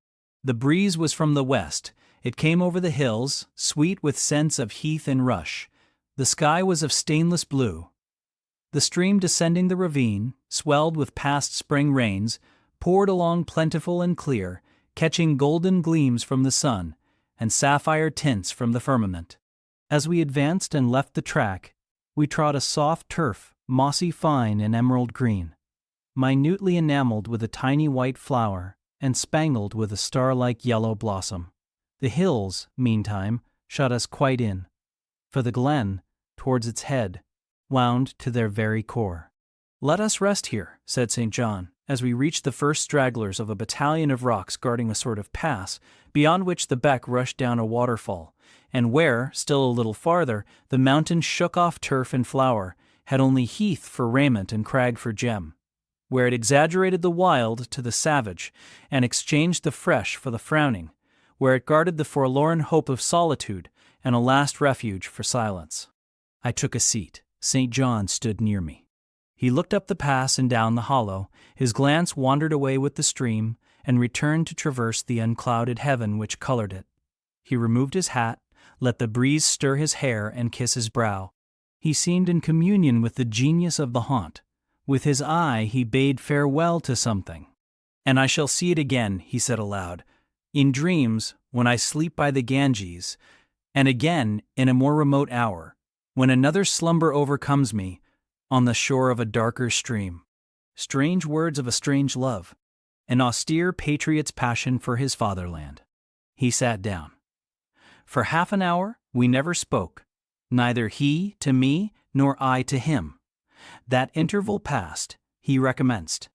The breeze was from the west. It came over the hills, sweet with scents of heath and rush. The sky was of stainless blue. The stream descending the ravine, swelled with past spring rains, poured along plentiful and clear, catching golden gleams from the sun and sapphire tints from the firmament. As we advanced and left the track, we trod a soft turf, mossy fine and emerald green, minutely enameled with a tiny white flower and spangled with a star-like yellow blossom. The hills, meantime, shut us quite in, for the glen, towards its head, wound to their very core. "Let us rest here," said St. John, as we reached the first stragglers of a battalion of rocks guarding a sort of pass, beyond which the beck rushed down a waterfall, and where, still a little farther, the mountain shook off turf and flower, had only heath for raiment and crag for gem, where it exaggerated the wild to the savage, and exchanged the fresh for the frowning, where it guarded the forlorn hope of solitude and a last refuge for silence. I took a seat. St. John stood near me. He looked up the pass and down the hollow. His glance wandered away with the stream and returned to traverse the unclouded heaven which colored it. He removed his hat, let the breeze stir his hair and kiss his brow. He seemed in communion with the genius of the haunt. With his eye he bade farewell to something. "And I shall see it again," he said aloud, "in dreams, when I sleep by the Ganges, and again in a more remote hour, when another slumber overcomes me, on the shore of a darker stream." Strange words of a strange love, an austere patriot's passion for his fatherland. He sat down. For half an hour we never spoke, neither he to me nor I to him. That interval passed, he recommenced.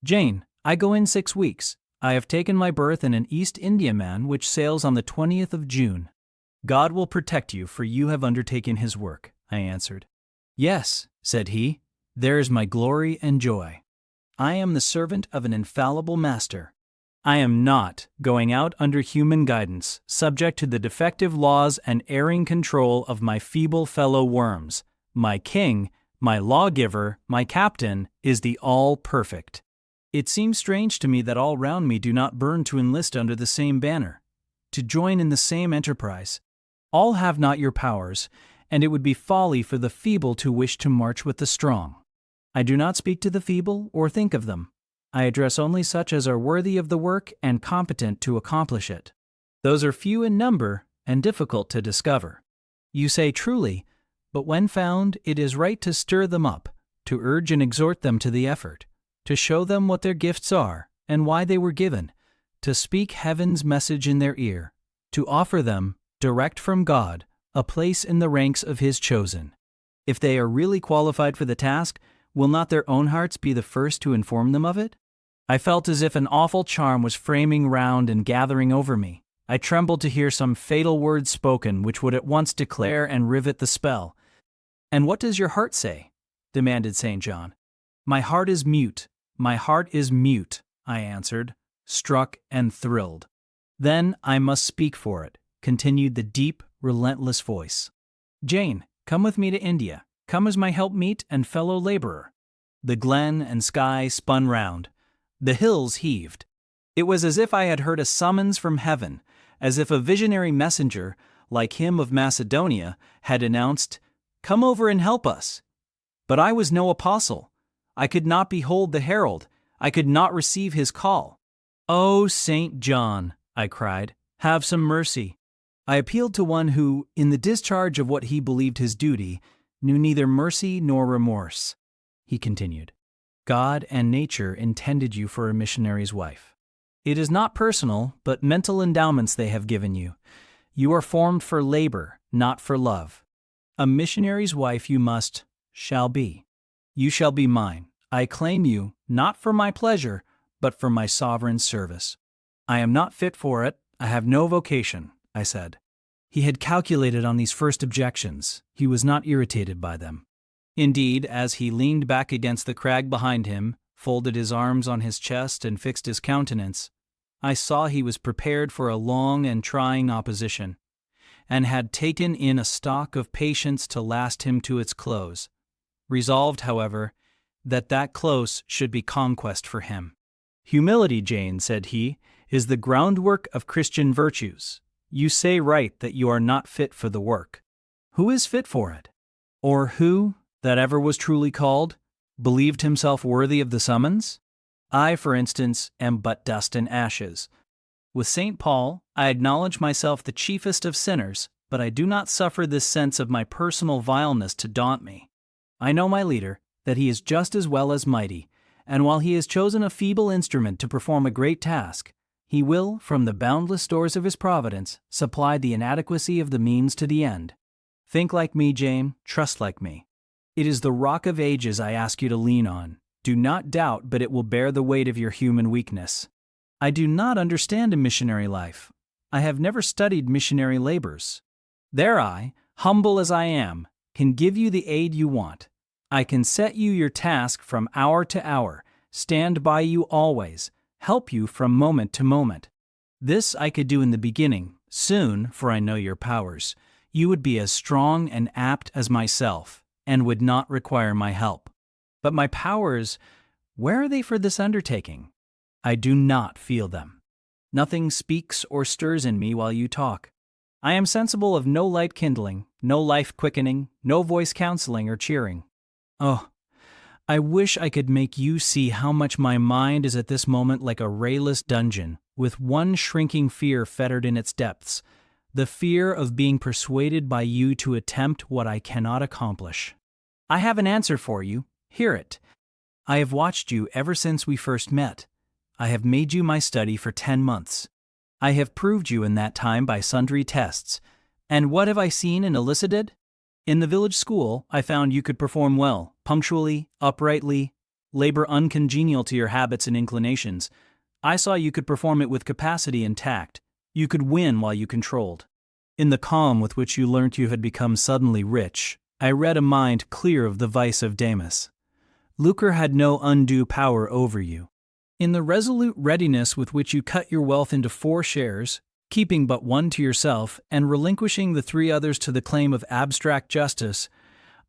"Jane, I go in 6 weeks. I have taken my berth in an East Indiaman which sails on the 20th of June. God will protect you, for you have undertaken his work," I answered. "Yes," said he, "there is my glory and joy. I am the servant of an infallible master. I am not going out under human guidance, subject to the defective laws and erring control of my feeble fellow worms. My king, my lawgiver, my captain, is the all-perfect. It seems strange to me that all round me do not burn to enlist under the same banner, to join in the same enterprise. All have not your powers, and it would be folly for the feeble to wish to march with the strong. I do not speak to the feeble or think of them. I address only such as are worthy of the work and competent to accomplish it. Those are few in number and difficult to discover. You say truly, but when found, it is right to stir them up, to urge and exhort them to the effort, to show them what their gifts are and why they were given, to speak heaven's message in their ear, to offer them, direct from God, a place in the ranks of his chosen. If they are really qualified for the task, will not their own hearts be the first to inform them of it? I felt as if an awful charm was framing round and gathering over me. I trembled to hear some fatal words spoken which would at once declare and rivet the spell. "And what does your heart say?" demanded St. John. "My heart is mute, my heart is mute," I answered, struck and thrilled. "Then I must speak for it," continued the deep, relentless voice. "Jane, come with me to India. Come as my helpmeet and fellow laborer." The glen and sky spun round. The hills heaved. It was as if I had heard a summons from heaven, as if a visionary messenger, like him of Macedonia, had announced, "Come over and help us." But I was no apostle. I could not behold the herald. I could not receive his call. "Oh, St. John," I cried, "have some mercy." I appealed to one who, in the discharge of what he believed his duty, knew neither mercy nor remorse. He continued, "God and nature intended you for a missionary's wife. It is not personal, but mental endowments they have given you. You are formed for labor, not for love. A missionary's wife you shall be. You shall be mine. I claim you, not for my pleasure, but for my sovereign's service." "I am not fit for it. I have no vocation," I said. He had calculated on these first objections. He was not irritated by them. Indeed, as he leaned back against the crag behind him, folded his arms on his chest and fixed his countenance, I saw he was prepared for a long and trying opposition, and had taken in a stock of patience to last him to its close, resolved, however, that close should be conquest for him. "Humility, Jane," said he, "is the groundwork of Christian virtues. You say right that you are not fit for the work. Who is fit for it? Or who, that ever was truly called, believed himself worthy of the summons? I, for instance, am but dust and ashes. With St. Paul, I acknowledge myself the chiefest of sinners, but I do not suffer this sense of my personal vileness to daunt me. I know my leader, that he is just as well as mighty, and while he has chosen a feeble instrument to perform a great task, he will, from the boundless stores of his providence, supply the inadequacy of the means to the end. Think like me, Jane, trust like me. It is the rock of ages I ask you to lean on. Do not doubt, but it will bear the weight of your human weakness. I do not understand a missionary life. I have never studied missionary labors. There I, humble as I am, can give you the aid you want. I can set you your task from hour to hour, stand by you always, help you from moment to moment. This I could do in the beginning. Soon, for I know your powers, you would be as strong and apt as myself, and would not require my help. But my powers, where are they for this undertaking? I do not feel them. Nothing speaks or stirs in me while you talk. I am sensible of no light kindling, no life quickening, no voice counseling or cheering. Oh, I wish I could make you see how much my mind is at this moment like a rayless dungeon, with one shrinking fear fettered in its depths, the fear of being persuaded by you to attempt what I cannot accomplish. I have an answer for you. Hear it. I have watched you ever since we first met. I have made you my study for 10 months. I have proved you in that time by sundry tests. And what have I seen and elicited? In the village school, I found you could perform well, punctually, uprightly, labor uncongenial to your habits and inclinations. I saw you could perform it with capacity and tact. You could win while you controlled. In the calm with which you learnt you had become suddenly rich, I read a mind clear of the vice of Damas. Lucre had no undue power over you. In the resolute readiness with which you cut your wealth into 4 shares, keeping but one to yourself and relinquishing the 3 others to the claim of abstract justice,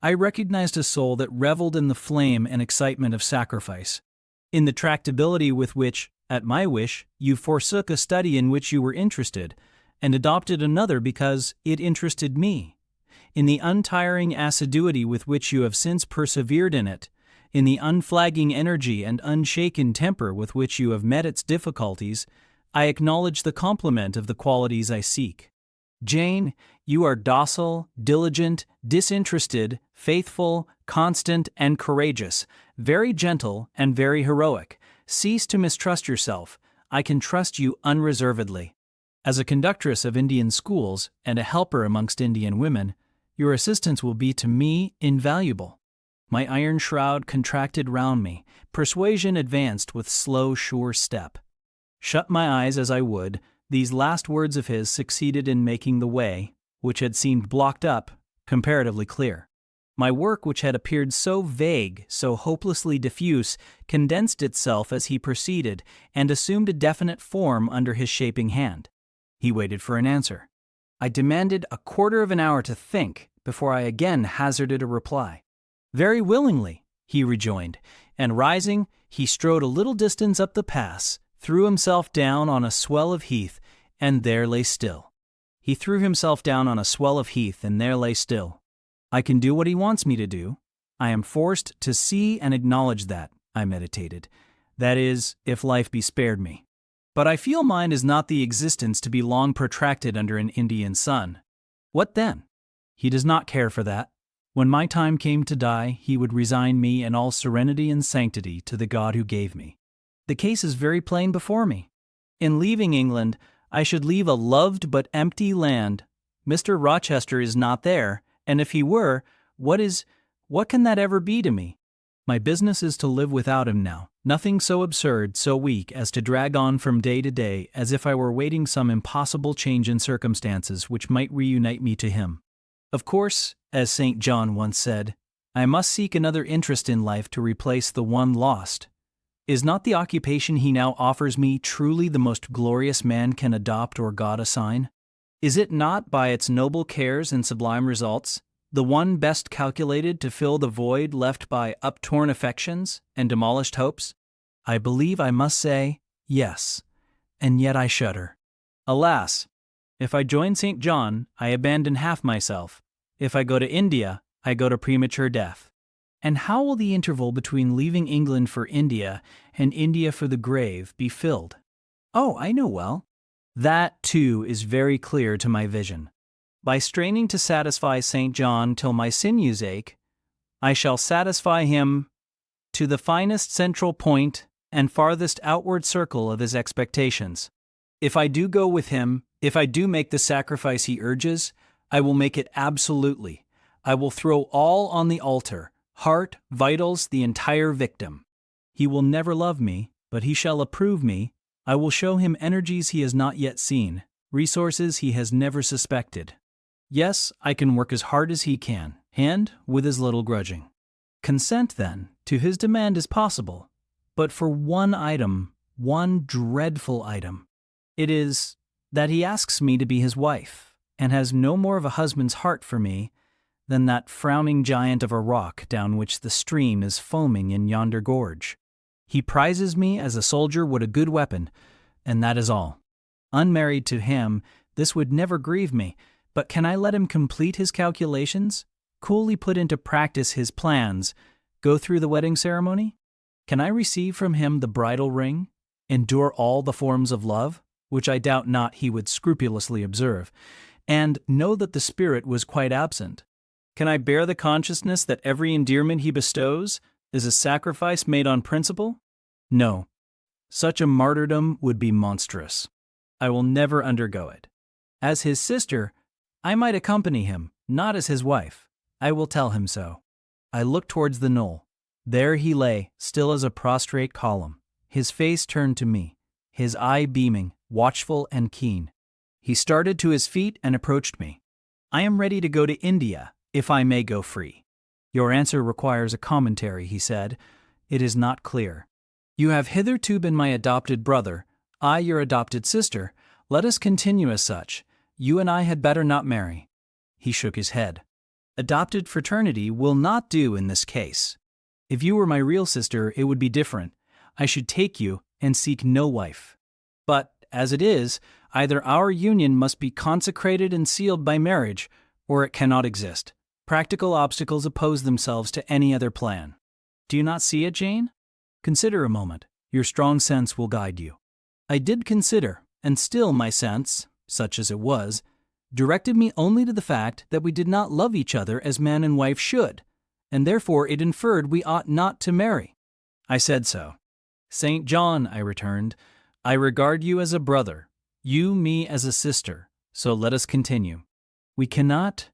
I recognized a soul that reveled in the flame and excitement of sacrifice. In the tractability with which, at my wish, you forsook a study in which you were interested, and adopted another because it interested me. In the untiring assiduity with which you have since persevered in it, in the unflagging energy and unshaken temper with which you have met its difficulties, I acknowledge the complement of the qualities I seek. Jane, you are docile, diligent, disinterested, faithful, constant, and courageous, very gentle and very heroic. Cease to mistrust yourself. I can trust you unreservedly. As a conductress of Indian schools and a helper amongst Indian women, your assistance will be to me invaluable. My iron shroud contracted round me, persuasion advanced with slow, sure step. Shut my eyes as I would, These last words of his succeeded in making the way, which had seemed blocked up, comparatively clear. My work, which had appeared so vague, so hopelessly diffuse, condensed itself as he proceeded and assumed a definite form under his shaping hand. He waited for an answer. I demanded a quarter of an hour to think before I again hazarded a reply. "Very willingly," he rejoined, and rising, he strode a little distance up the pass, threw himself down on a swell of heath, and there lay still. He threw himself down on a swell of heath, and there lay still. I can do what he wants me to do. I am forced to see and acknowledge that, I meditated. That is, if life be spared me. But I feel mine is not the existence to be long protracted under an Indian sun. What then? He does not care for that. When my time came to die, he would resign me in all serenity and sanctity to the God who gave me. The case is very plain before me. In leaving England, I should leave a loved but empty land. Mr. Rochester is not there, and if he were, what can that ever be to me? My business is to live without him now, nothing so absurd, so weak, as to drag on from day to day as if I were waiting some impossible change in circumstances which might reunite me to him. Of course, as St. John once said, I must seek another interest in life to replace the one lost. Is not the occupation he now offers me truly the most glorious man can adopt or God assign? Is it not, by its noble cares and sublime results, the one best calculated to fill the void left by uptorn affections and demolished hopes? I believe I must say, yes, and yet I shudder. Alas! If I join St. John, I abandon half myself. If I go to India, I go to premature death. And how will the interval between leaving England for India and India for the grave be filled? Oh, I know well. That, too, is very clear to my vision. By straining to satisfy St. John till my sinews ache, I shall satisfy him to the finest central point and farthest outward circle of his expectations. If I do go with him, if I do make the sacrifice he urges, I will make it absolutely. I will throw all on the altar, heart, vitals, the entire victim. He will never love me, but he shall approve me. I will show him energies he has not yet seen, resources he has never suspected. Yes, I can work as hard as he can, and with as little grudging. Consent, then, to his demand is possible, but for one item, one dreadful item. It is that he asks me to be his wife, and has no more of a husband's heart for me than that frowning giant of a rock down which the stream is foaming in yonder gorge. He prizes me as a soldier would a good weapon, and that is all. Unmarried to him, this would never grieve me, but can I let him complete his calculations, coolly put into practice his plans, go through the wedding ceremony? Can I receive from him the bridal ring, endure all the forms of love, which I doubt not he would scrupulously observe, and know that the spirit was quite absent? Can I bear the consciousness that every endearment he bestows is a sacrifice made on principle? No. Such a martyrdom would be monstrous. I will never undergo it. As his sister, I might accompany him, not as his wife. I will tell him so. I looked towards the knoll. There he lay, still as a prostrate column, his face turned to me, his eye beaming, watchful and keen. He started to his feet and approached me. I am ready to go to India, if I may go free. Your answer requires a commentary, he said. It is not clear. You have hitherto been my adopted brother, I your adopted sister. Let us continue as such. You and I had better not marry. He shook his head. Adopted fraternity will not do in this case. If you were my real sister, it would be different. I should take you and seek no wife. But, as it is, either our union must be consecrated and sealed by marriage, or it cannot exist. Practical obstacles oppose themselves to any other plan. Do you not see it, Jane? Consider a moment. Your strong sense will guide you. I did consider, and still my sense, such as it was, directed me only to the fact that we did not love each other as man and wife should, and therefore it inferred we ought not to marry. I said so. St. John, I returned, I regard you as a brother, you me as a sister, so let us continue. We cannot,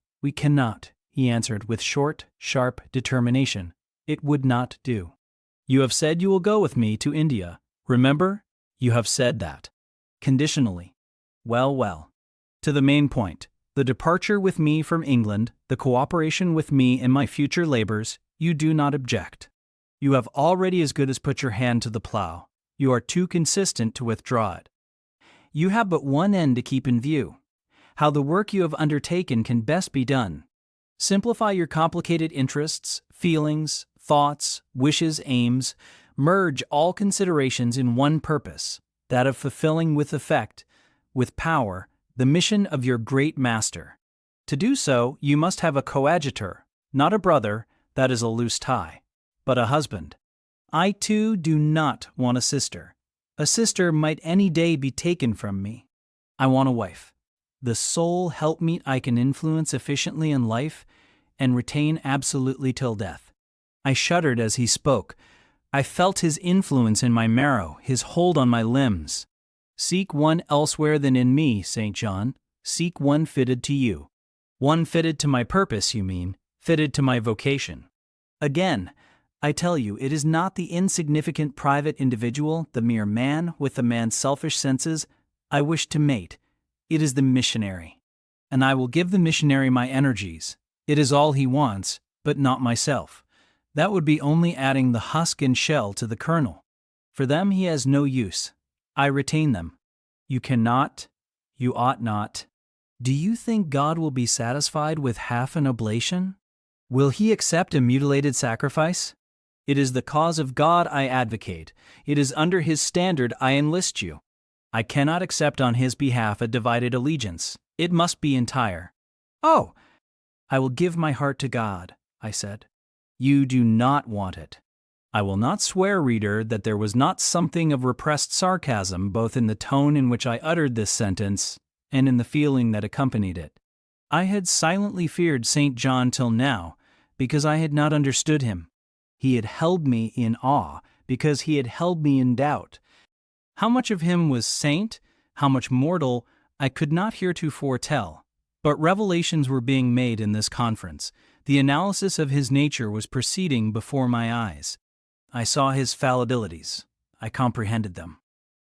he answered with short, sharp determination. It would not do. You have said you will go with me to India. Remember, you have said that. Conditionally. Well, well. To the main point, the departure with me from England, the cooperation with me in my future labors, you do not object. You have already as good as put your hand to the plow. You are too consistent to withdraw it. You have but one end to keep in view: how the work you have undertaken can best be done. Simplify your complicated interests, feelings, thoughts, wishes, aims. Merge all considerations in one purpose, that of fulfilling with effect, with power, the mission of your great master. To do so, you must have a coadjutor, not a brother, that is a loose tie, but a husband. I too do not want a sister. A sister might any day be taken from me. I want a wife, the sole helpmeet I can influence efficiently in life and retain absolutely till death. I shuddered as he spoke. I felt his influence in my marrow, his hold on my limbs. Seek one elsewhere than in me, St. John. Seek one fitted to you. One fitted to my purpose, you mean, fitted to my vocation. Again, I tell you, it is not the insignificant private individual, the mere man with the man's selfish senses, I wish to mate. It is the missionary. And I will give the missionary my energies. It is all he wants, but not myself. That would be only adding the husk and shell to the kernel. For them he has no use. I retain them. You cannot, you ought not. Do you think God will be satisfied with half an oblation? Will he accept a mutilated sacrifice? It is the cause of God I advocate. It is under his standard I enlist you. I cannot accept on his behalf a divided allegiance. It must be entire. Oh, I will give my heart to God, I said. You do not want it. I will not swear, reader, that there was not something of repressed sarcasm both in the tone in which I uttered this sentence and in the feeling that accompanied it. I had silently feared St. John till now, because I had not understood him. He had held me in awe, because he had held me in doubt. How much of him was saint, how much mortal, I could not heretofore tell. But revelations were being made in this conference. The analysis of his nature was proceeding before my eyes. I saw his fallibilities. I comprehended them.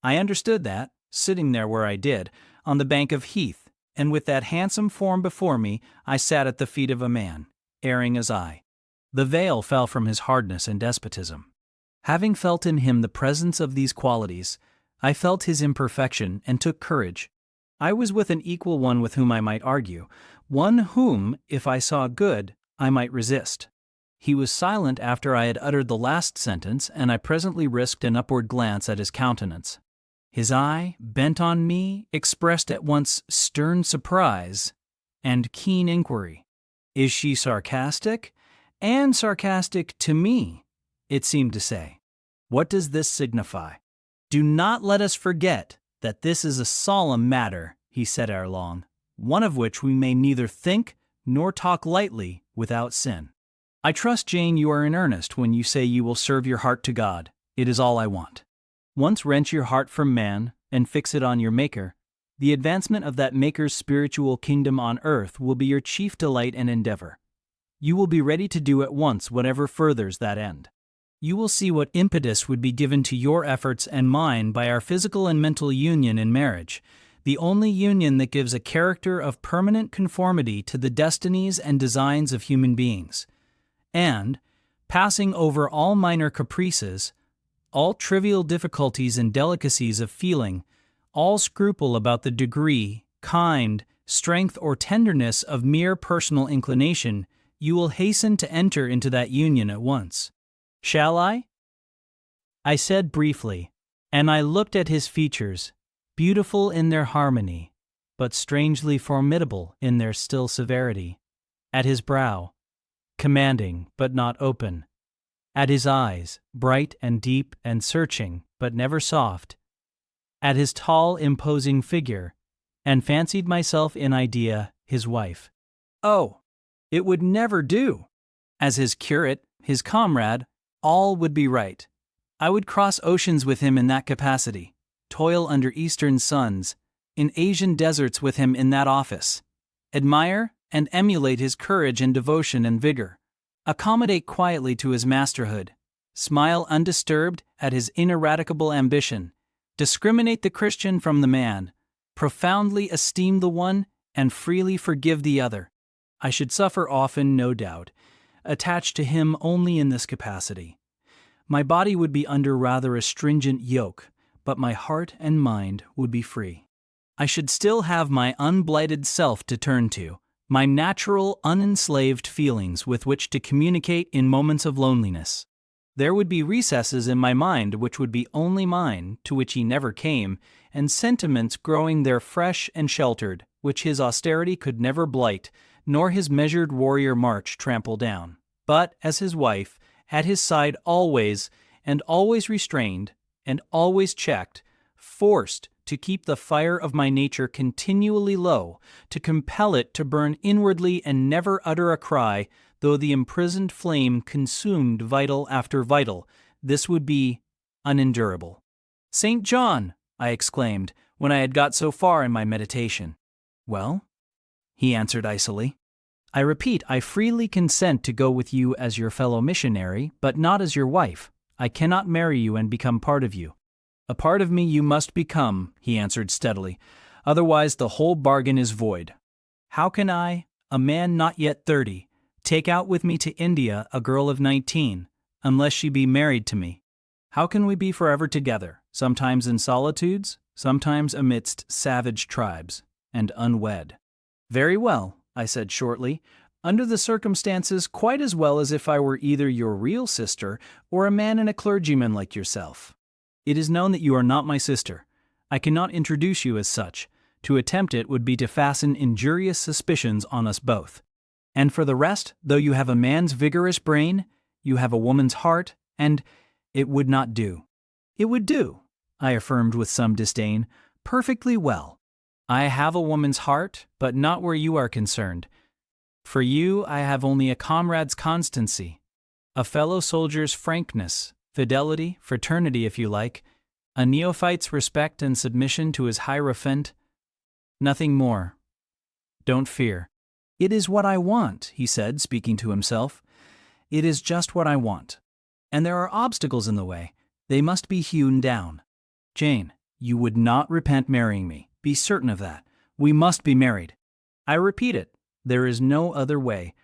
I understood that, sitting there where I did, on the bank of heath, and with that handsome form before me, I sat at the feet of a man, erring as I. The veil fell from his hardness and despotism. Having felt in him the presence of these qualities, I felt his imperfection and took courage. I was with an equal one with whom I might argue, one whom, if I saw good, I might resist. He was silent after I had uttered the last sentence, and I presently risked an upward glance at his countenance. His eye, bent on me, expressed at once stern surprise and keen inquiry. Is she sarcastic? And sarcastic to me, it seemed to say. What does this signify? Do not let us forget that this is a solemn matter, he said ere long, one of which we may neither think nor talk lightly without sin. I trust, Jane, you are in earnest when you say you will serve your heart to God. It is all I want. Once wrench your heart from man and fix it on your Maker. The advancement of that Maker's spiritual kingdom on earth will be your chief delight and endeavor. You will be ready to do at once whatever furthers that end. You will see what impetus would be given to your efforts and mine by our physical and mental union in marriage, the only union that gives a character of permanent conformity to the destinies and designs of human beings. And, passing over all minor caprices, all trivial difficulties and delicacies of feeling, all scruple about the degree, kind, strength, or tenderness of mere personal inclination, you will hasten to enter into that union at once. Shall I? I said briefly, and I looked at his features, beautiful in their harmony, but strangely formidable in their still severity, at his brow, commanding but not open, at his eyes, bright and deep and searching, but never soft, at his tall, imposing figure, and fancied myself in idea his wife. Oh, it would never do! As his curate, his comrade, all would be right. I would cross oceans with him in that capacity, toil under eastern suns, in Asian deserts with him in that office, admire and emulate his courage and devotion and vigor, accommodate quietly to his masterhood, smile undisturbed at his ineradicable ambition, discriminate the Christian from the man, profoundly esteem the one, and freely forgive the other. I should suffer often, no doubt, attached to him only in this capacity. My body would be under rather a stringent yoke, but my heart and mind would be free. I should still have my unblighted self to turn to, my natural, unenslaved feelings with which to communicate in moments of loneliness. There would be recesses in my mind which would be only mine, to which he never came, and sentiments growing there fresh and sheltered, which his austerity could never blight, nor his measured warrior march trample down. But, as his wife, at his side always, and always restrained, and always checked, forced to keep the fire of my nature continually low, to compel it to burn inwardly and never utter a cry, though the imprisoned flame consumed vital after vital, this would be unendurable. "St. John!" I exclaimed, when I had got so far in my meditation. "Well?" he answered icily. "I repeat, I freely consent to go with you as your fellow missionary, but not as your wife. I cannot marry you and become part of you." "A part of me you must become," he answered steadily. "Otherwise the whole bargain is void. How can I, a man not yet 30, take out with me to India a girl of 19, unless she be married to me? How can we be forever together, sometimes in solitudes, sometimes amidst savage tribes, and unwed?" "Very well," I said shortly. "Under the circumstances, quite as well as if I were either your real sister or a man and a clergyman like yourself. It is known that you are not my sister. I cannot introduce you as such. To attempt it would be to fasten injurious suspicions on us both. And for the rest, though you have a man's vigorous brain, you have a woman's heart, and it would not do." "It would do," I affirmed with some disdain, "perfectly well. I have a woman's heart, but not where you are concerned. For you I have only a comrade's constancy, a fellow soldier's frankness, fidelity, fraternity if you like, a neophyte's respect and submission to his hierophant. Nothing more. Don't fear." "It is what I want," he said, speaking to himself. "It is just what I want. And there are obstacles in the way. They must be hewn down. Jane, you would not repent marrying me. Be certain of that. We must be married. I repeat it, there is no other way,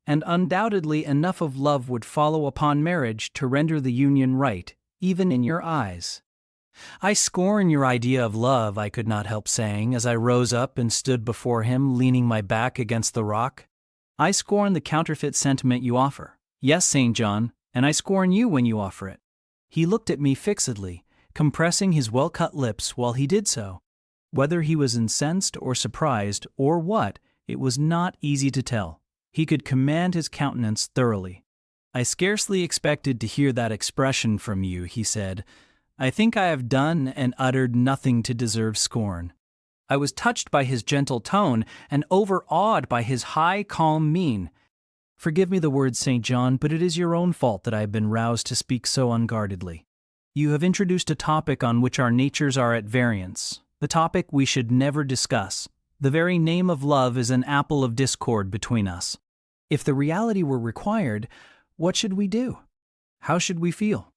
and undoubtedly enough of love would follow upon marriage to render the union right, even in your eyes." "I scorn your idea of love," I could not help saying, as I rose up and stood before him, leaning my back against the rock. "I scorn the counterfeit sentiment you offer. Yes, St. John, and I scorn you when you offer it." He looked at me fixedly, compressing his well-cut lips while he did so. Whether he was incensed or surprised, or what, it was not easy to tell. He could command his countenance thoroughly. "I scarcely expected to hear that expression from you," he said. "I think I have done and uttered nothing to deserve scorn." I was touched by his gentle tone and overawed by his high, calm mien. "Forgive me the words, St. John, but it is your own fault that I have been roused to speak so unguardedly. You have introduced a topic on which our natures are at variance, the topic we should never discuss. The very name of love is an apple of discord between us. If the reality were required, what should we do? How should we feel?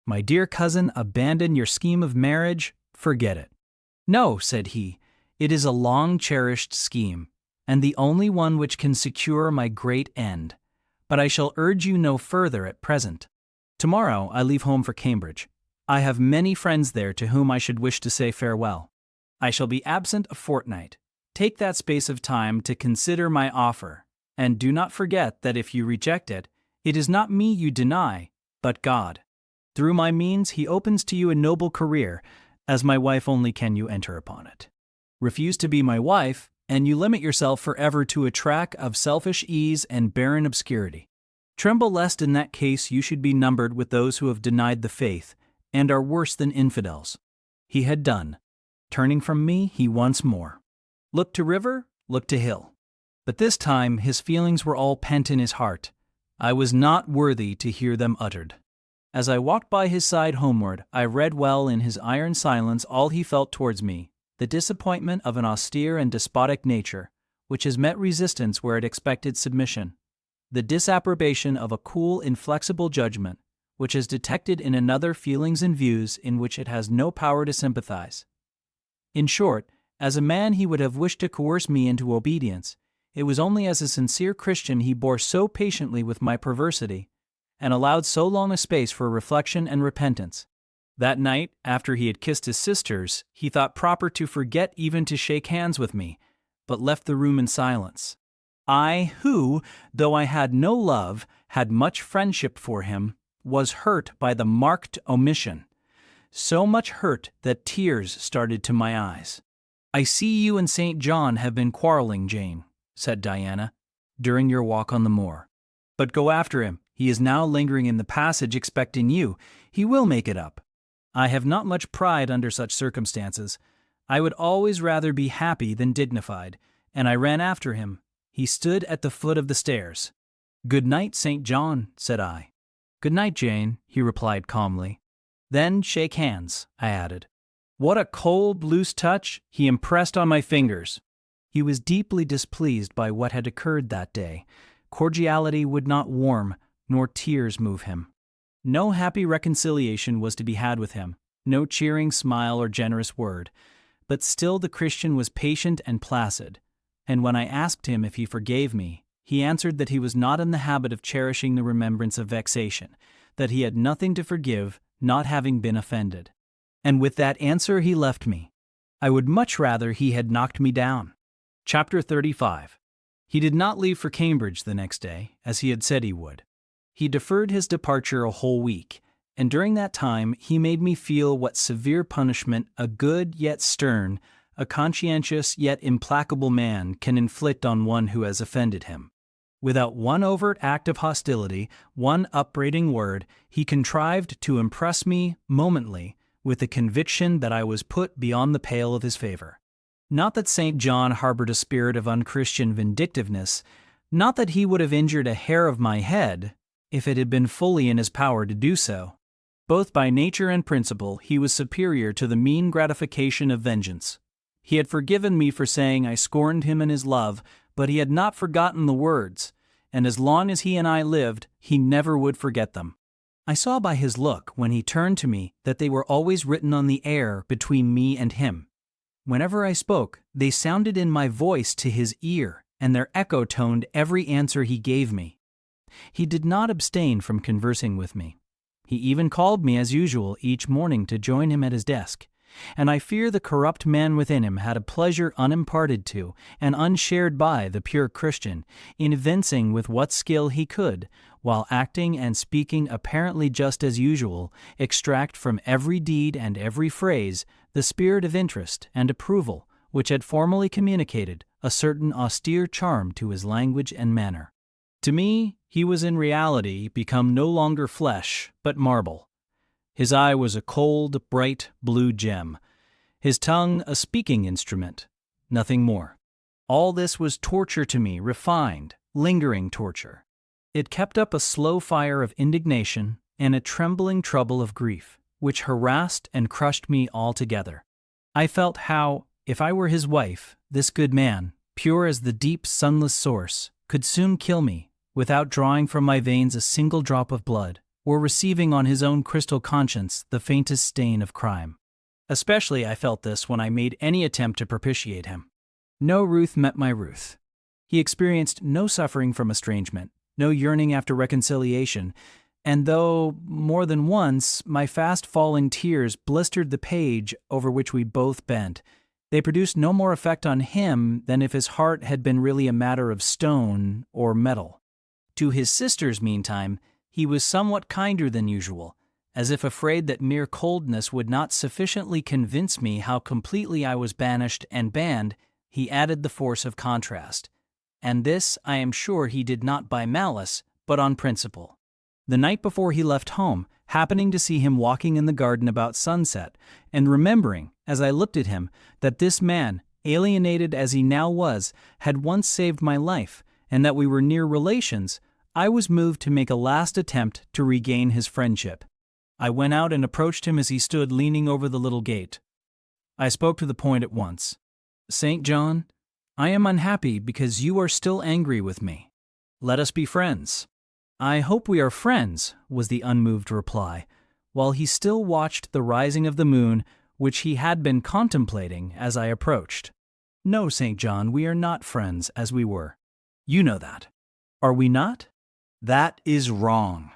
My dear cousin, abandon your scheme of marriage, forget it." "No," said he, "it is a long-cherished scheme, and the only one which can secure my great end. But I shall urge you no further at present. Tomorrow I leave home for Cambridge. I have many friends there to whom I should wish to say farewell. I shall be absent a fortnight. Take that space of time to consider my offer, and do not forget that if you reject it, it is not me you deny, but God. Through my means he opens to you a noble career, as my wife only can you enter upon it. Refuse to be my wife, and you limit yourself forever to a track of selfish ease and barren obscurity. Tremble lest in that case you should be numbered with those who have denied the faith, and are worse than infidels." He had done. Turning from me, he once more look to river, look to hill. But this time his feelings were all pent in his heart. I was not worthy to hear them uttered. As I walked by his side homeward, I read well in his iron silence all he felt towards me, the disappointment of an austere and despotic nature, which has met resistance where it expected submission, the disapprobation of a cool, inflexible judgment, which has detected in another feelings and views in which it has no power to sympathize. In short, As a man he would have wished to coerce me into obedience. It was only as a sincere Christian he bore so patiently with my perversity, and allowed so long a space for reflection and repentance. That night, after he had kissed his sisters, he thought proper to forget even to shake hands with me, but left the room in silence. I, who, though I had no love, had much friendship for him, was hurt by the marked omission. So much hurt that tears started to my eyes. "I see you and St. John have been quarreling, Jane," said Diana, "during your walk on the moor. But go after him. He is now lingering in the passage expecting you. He will make it up." I have not much pride under such circumstances. I would always rather be happy than dignified, and I ran after him. He stood at the foot of the stairs. "Good night, St. John," said I. "Good night, Jane," he replied calmly. "Then shake hands," I added. What a cold, loose touch he impressed on my fingers! He was deeply displeased by what had occurred that day. Cordiality would not warm, nor tears move him. No happy reconciliation was to be had with him, no cheering smile or generous word. But still the Christian was patient and placid, and when I asked him if he forgave me, he answered that he was not in the habit of cherishing the remembrance of vexation, that he had nothing to forgive, not having been offended. And with that answer he left me. I would much rather he had knocked me down. Chapter 35. He did not leave for Cambridge the next day, as he had said he would. He deferred his departure a whole week, and during that time he made me feel what severe punishment a good yet stern, a conscientious yet implacable man can inflict on one who has offended him. Without one overt act of hostility, one upbraiding word, he contrived to impress me momently with the conviction that I was put beyond the pale of his favor. Not that St. John harbored a spirit of unchristian vindictiveness, not that he would have injured a hair of my head, if it had been fully in his power to do so. Both by nature and principle he was superior to the mean gratification of vengeance. He had forgiven me for saying I scorned him and his love, but he had not forgotten the words, and as long as he and I lived, he never would forget them. I saw by his look, when he turned to me, that they were always written on the air between me and him. Whenever I spoke, they sounded in my voice to his ear, and their echo toned every answer he gave me. He did not abstain from conversing with me. He even called me as usual each morning to join him at his desk, and I fear the corrupt man within him had a pleasure unimparted to and unshared by the pure Christian in evincing with what skill he could, while acting and speaking apparently just as usual, extract from every deed and every phrase the spirit of interest and approval which had formerly communicated a certain austere charm to his language and manner. To me, he was in reality become no longer flesh, but marble. His eye was a cold, bright blue gem, his tongue a speaking instrument, nothing more. All this was torture to me, refined, lingering torture. It kept up a slow fire of indignation and a trembling trouble of grief, which harassed and crushed me altogether. I felt how, if I were his wife, this good man, pure as the deep sunless source, could soon kill me, without drawing from my veins a single drop of blood, or receiving on his own crystal conscience the faintest stain of crime. Especially I felt this when I made any attempt to propitiate him. No ruth met my ruth. He experienced no suffering from estrangement, no yearning after reconciliation, and though, more than once, my fast-falling tears blistered the page over which we both bent, they produced no more effect on him than if his heart had been really a matter of stone or metal. To his sisters, meantime, he was somewhat kinder than usual, as if afraid that mere coldness would not sufficiently convince me how completely I was banished and banned. He added the force of contrast. And this, I am sure, he did not by malice, but on principle. The night before he left home, happening to see him walking in the garden about sunset, and remembering, as I looked at him, that this man, alienated as he now was, had once saved my life, and that we were near relations, I was moved to make a last attempt to regain his friendship. I went out and approached him as he stood leaning over the little gate. I spoke to the point at once. "St. John, I am unhappy because you are still angry with me. Let us be friends." "I hope we are friends," was the unmoved reply, while he still watched the rising of the moon, which he had been contemplating as I approached. "No, St. John, we are not friends as we were. You know that. Are we not? That is wrong.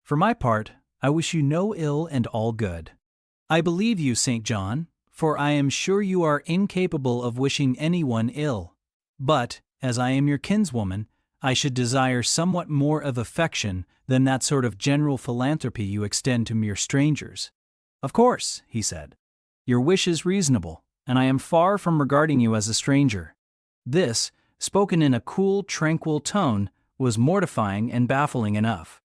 For my part, I wish you no ill and all good. I believe you, St. John, for I am sure you are incapable of wishing anyone ill. But, as I am your kinswoman, I should desire somewhat more of affection than that sort of general philanthropy you extend to mere strangers." "Of course," he said. "Your wish is reasonable, and I am far from regarding you as a stranger." This, spoken in a cool, tranquil tone, was mortifying and baffling enough.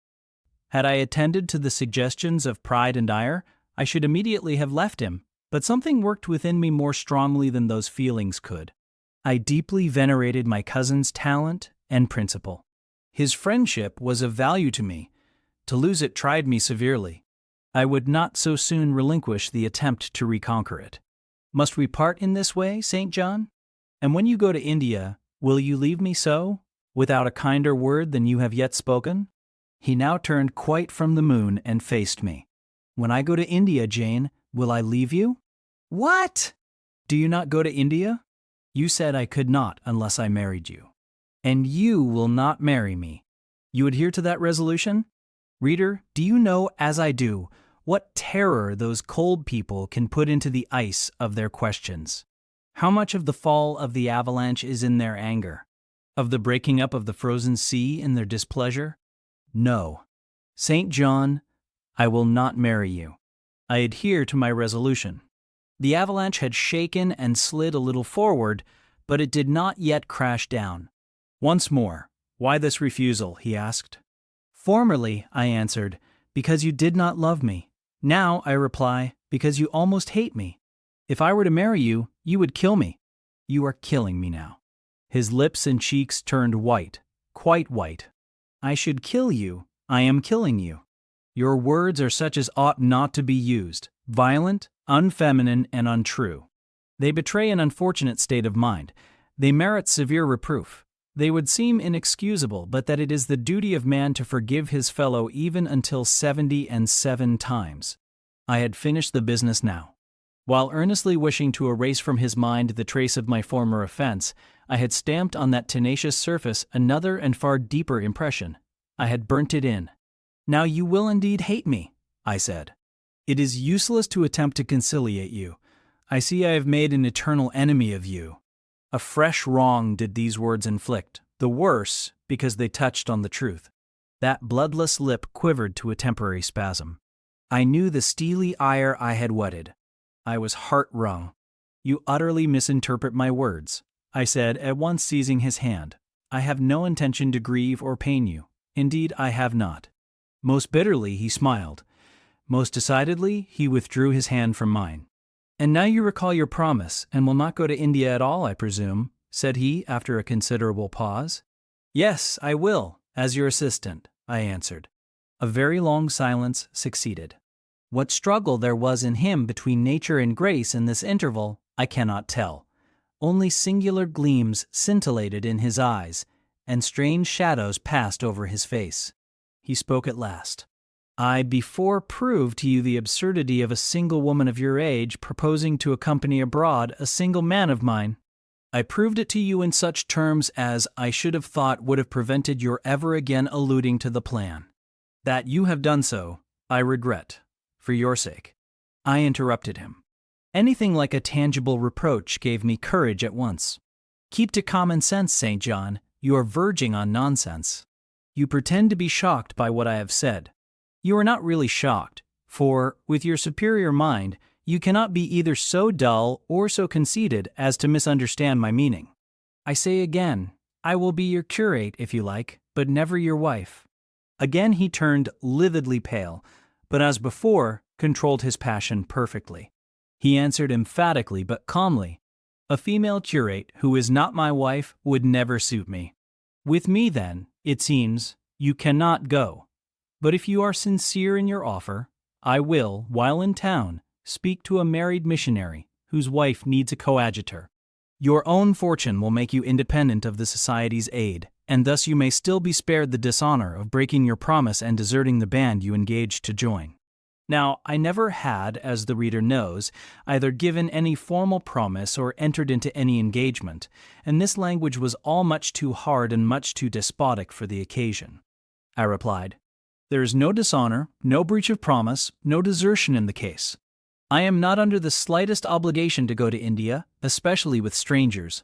Had I attended to the suggestions of pride and ire, I should immediately have left him, but something worked within me more strongly than those feelings could. I deeply venerated my cousin's talent and principle. His friendship was of value to me. To lose it tried me severely. I would not so soon relinquish the attempt to reconquer it. "Must we part in this way, St. John? And when you go to India, will you leave me so, without a kinder word than you have yet spoken?" He now turned quite from the moon and faced me. "When I go to India, Jane, will I leave you?" "What?" "Do you not go to India? You said I could not unless I married you. And you will not marry me. You adhere to that resolution? Reader, do you know, as I do, what terror those cold people can put into the ice of their questions? How much of the fall of the avalanche is in their anger? Of the breaking up of the frozen sea in their displeasure? No. St. John, I will not marry you. I adhere to my resolution." The avalanche had shaken and slid a little forward, but it did not yet crash down. "Once more, why this refusal?" he asked. "Formerly," I answered, "because you did not love me. Now, I reply, because you almost hate me. If I were to marry you, you would kill me. You are killing me now." His lips and cheeks turned white, quite white. "I should kill you. I am killing you. Your words are such as ought not to be used, violent, unfeminine, and untrue. They betray an unfortunate state of mind. They merit severe reproof. They would seem inexcusable, but that it is the duty of man to forgive his fellow even until 77 times. I had finished the business now. While earnestly wishing to erase from his mind the trace of my former offense, I had stamped on that tenacious surface another and far deeper impression. I had burnt it in. "Now you will indeed hate me," I said. "It is useless to attempt to conciliate you. I see I have made an eternal enemy of you." A fresh wrong did these words inflict, the worse because they touched on the truth. That bloodless lip quivered to a temporary spasm. I knew the steely ire I had whetted. I was heart-wrung. "You utterly misinterpret my words," I said, at once seizing his hand. "I have no intention to grieve or pain you. Indeed, I have not." Most bitterly he smiled. Most decidedly he withdrew his hand from mine. "And now you recall your promise, and will not go to India at all, I presume," said he after a considerable pause. "Yes, I will, as your assistant," I answered. A very long silence succeeded. What struggle there was in him between nature and grace in this interval, I cannot tell. Only singular gleams scintillated in his eyes, and strange shadows passed over his face. He spoke at last. "I before proved to you the absurdity of a single woman of your age proposing to accompany abroad a single man of mine. I proved it to you in such terms as I should have thought would have prevented your ever again alluding to the plan. That you have done so, I regret, for your sake." I interrupted him. Anything like a tangible reproach gave me courage at once. "Keep to common sense, St. John. You are verging on nonsense. You pretend to be shocked by what I have said. You are not really shocked, for, with your superior mind, you cannot be either so dull or so conceited as to misunderstand my meaning. I say again, I will be your curate if you like, but never your wife." Again he turned lividly pale, but as before, controlled his passion perfectly. He answered emphatically but calmly, "A female curate who is not my wife would never suit me. With me, then, it seems, you cannot go. But if you are sincere in your offer, I will, while in town, speak to a married missionary whose wife needs a coadjutor. Your own fortune will make you independent of the Society's aid, and thus you may still be spared the dishonor of breaking your promise and deserting the band you engaged to join." Now, I never had, as the reader knows, either given any formal promise or entered into any engagement, and this language was all much too hard and much too despotic for the occasion. I replied, "There is no dishonor, no breach of promise, no desertion in the case. I am not under the slightest obligation to go to India, especially with strangers.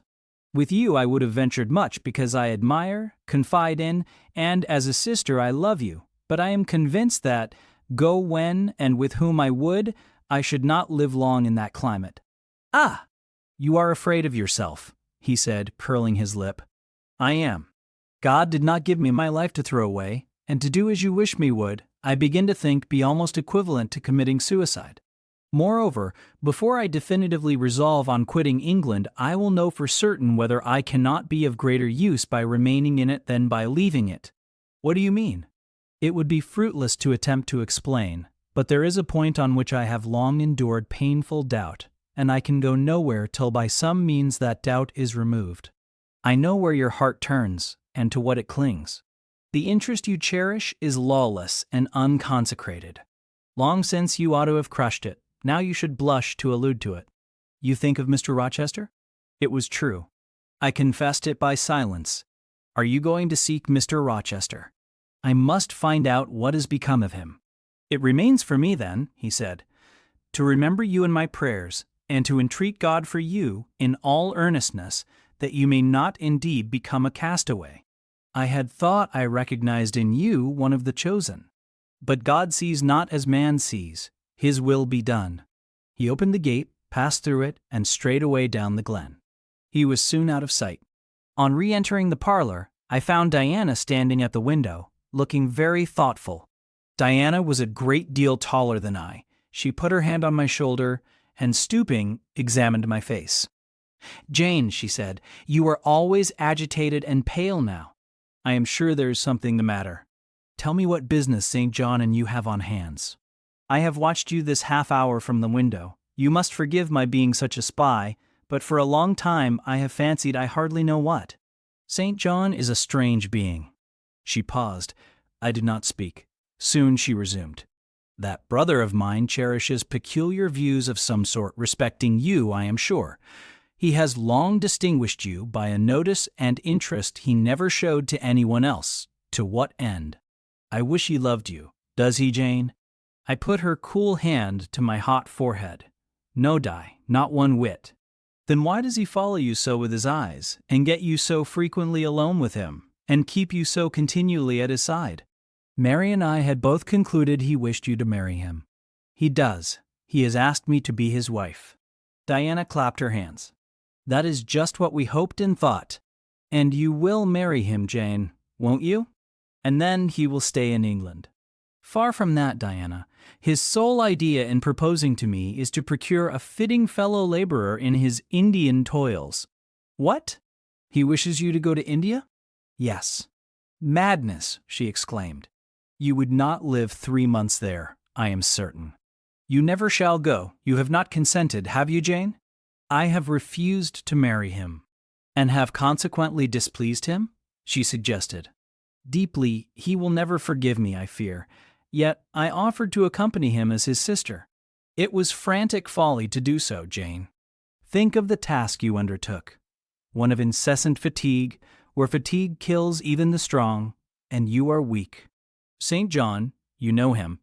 With you I would have ventured much because I admire, confide in, and as a sister I love you, but I am convinced that, go when and with whom I would, I should not live long in that climate." "Ah! You are afraid of yourself," he said, curling his lip. "I am. God did not give me my life to throw away, and to do as you wish me would, I begin to think, be almost equivalent to committing suicide. Moreover, before I definitively resolve on quitting England, I will know for certain whether I cannot be of greater use by remaining in it than by leaving it." "What do you mean?" It would be fruitless to attempt to explain, but there is a point on which I have long endured painful doubt, and I can go nowhere till by some means that doubt is removed. I know where your heart turns, and to what it clings. The interest you cherish is lawless and unconsecrated. Long since you ought to have crushed it, now you should blush to allude to it. You think of Mr. Rochester? It was true. I confessed it by silence. Are you going to seek Mr. Rochester? I must find out what has become of him. It remains for me then, he said, to remember you in my prayers, and to entreat God for you, in all earnestness, that you may not indeed become a castaway. I had thought I recognized in you one of the chosen. But God sees not as man sees. His will be done. He opened the gate, passed through it, and strayed away down the glen. He was soon out of sight. On re-entering the parlor, I found Diana standing at the window, looking very thoughtful. Diana was a great deal taller than I. She put her hand on my shoulder, and stooping, examined my face. "Jane," she said, "you are always agitated and pale now. I am sure there is something the matter. Tell me what business St. John and you have on hands. I have watched you this half hour from the window. You must forgive my being such a spy, but for a long time I have fancied I hardly know what. St. John is a strange being." She paused. I did not speak. Soon she resumed. "That brother of mine cherishes peculiar views of some sort respecting you, I am sure. He has long distinguished you by a notice and interest he never showed to anyone else. To what end? I wish he loved you. Does he, Jane?" I put her cool hand to my hot forehead. "No, Di, not one whit." "Then why does he follow you so with his eyes, and get you so frequently alone with him, and keep you so continually at his side?" Mary and I had both concluded he wished you to marry him. "He does. He has asked me to be his wife." Diana clapped her hands. "That is just what we hoped and thought. And you will marry him, Jane, won't you? And then he will stay in England." "Far from that, Diana. His sole idea in proposing to me is to procure a fitting fellow laborer in his Indian toils." "What? He wishes you to go to India?" "Yes." "Madness!" she exclaimed. "You would not live 3 months there, I am certain. You never shall go. You have not consented, have you, Jane?" "I have refused to marry him." "And have consequently displeased him?" she suggested. "Deeply. He will never forgive me, I fear. Yet I offered to accompany him as his sister. It was frantic folly to do so, Jane. Think of the task you undertook. One of incessant fatigue, where fatigue kills even the strong, and you are weak. St. John, you know him,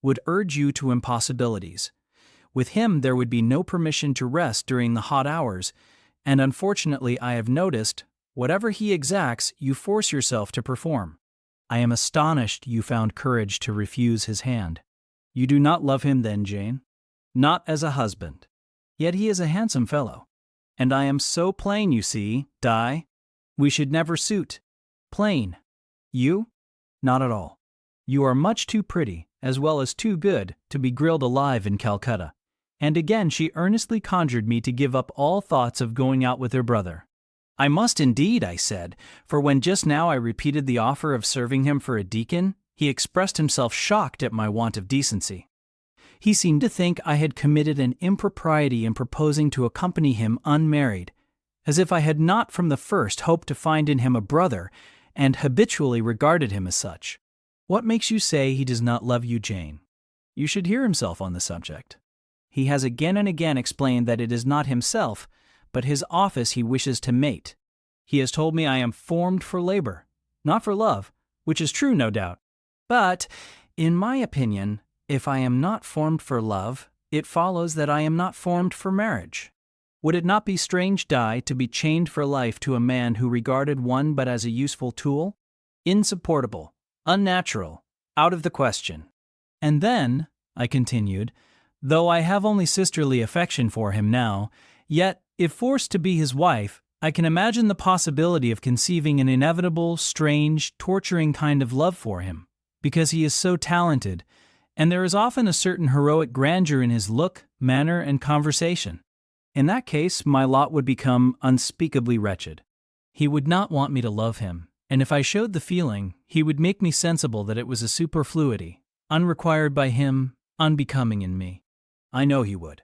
would urge you to impossibilities. With him there would be no permission to rest during the hot hours, and unfortunately I have noticed, whatever he exacts, you force yourself to perform. I am astonished you found courage to refuse his hand. You do not love him then, Jane? Not as a husband. Yet he is a handsome fellow. And I am so plain, you see, Di. We should never suit. Plain. You? Not at all. You are much too pretty, as well as too good, to be grilled alive in Calcutta." And again she earnestly conjured me to give up all thoughts of going out with her brother. "I must indeed," I said, for when just now I repeated the offer of serving him for a deacon, he expressed himself shocked at my want of decency. He seemed to think I had committed an impropriety in proposing to accompany him unmarried, as if I had not from the first hoped to find in him a brother, and habitually regarded him as such. "What makes you say he does not love you, Jane?" You should hear himself on the subject. He has again and again explained that it is not himself, but his office he wishes to mate. He has told me I am formed for labor, not for love, which is true, no doubt. But, in my opinion, if I am not formed for love, it follows that I am not formed for marriage. Would it not be strange, Di, to be chained for life to a man who regarded one but as a useful tool? Insupportable, unnatural, out of the question. And then, I continued, though I have only sisterly affection for him now, yet, if forced to be his wife, I can imagine the possibility of conceiving an inevitable, strange, torturing kind of love for him, because he is so talented, and there is often a certain heroic grandeur in his look, manner, and conversation. In that case, my lot would become unspeakably wretched. He would not want me to love him, and if I showed the feeling, he would make me sensible that it was a superfluity, unrequired by him, unbecoming in me. I know he would.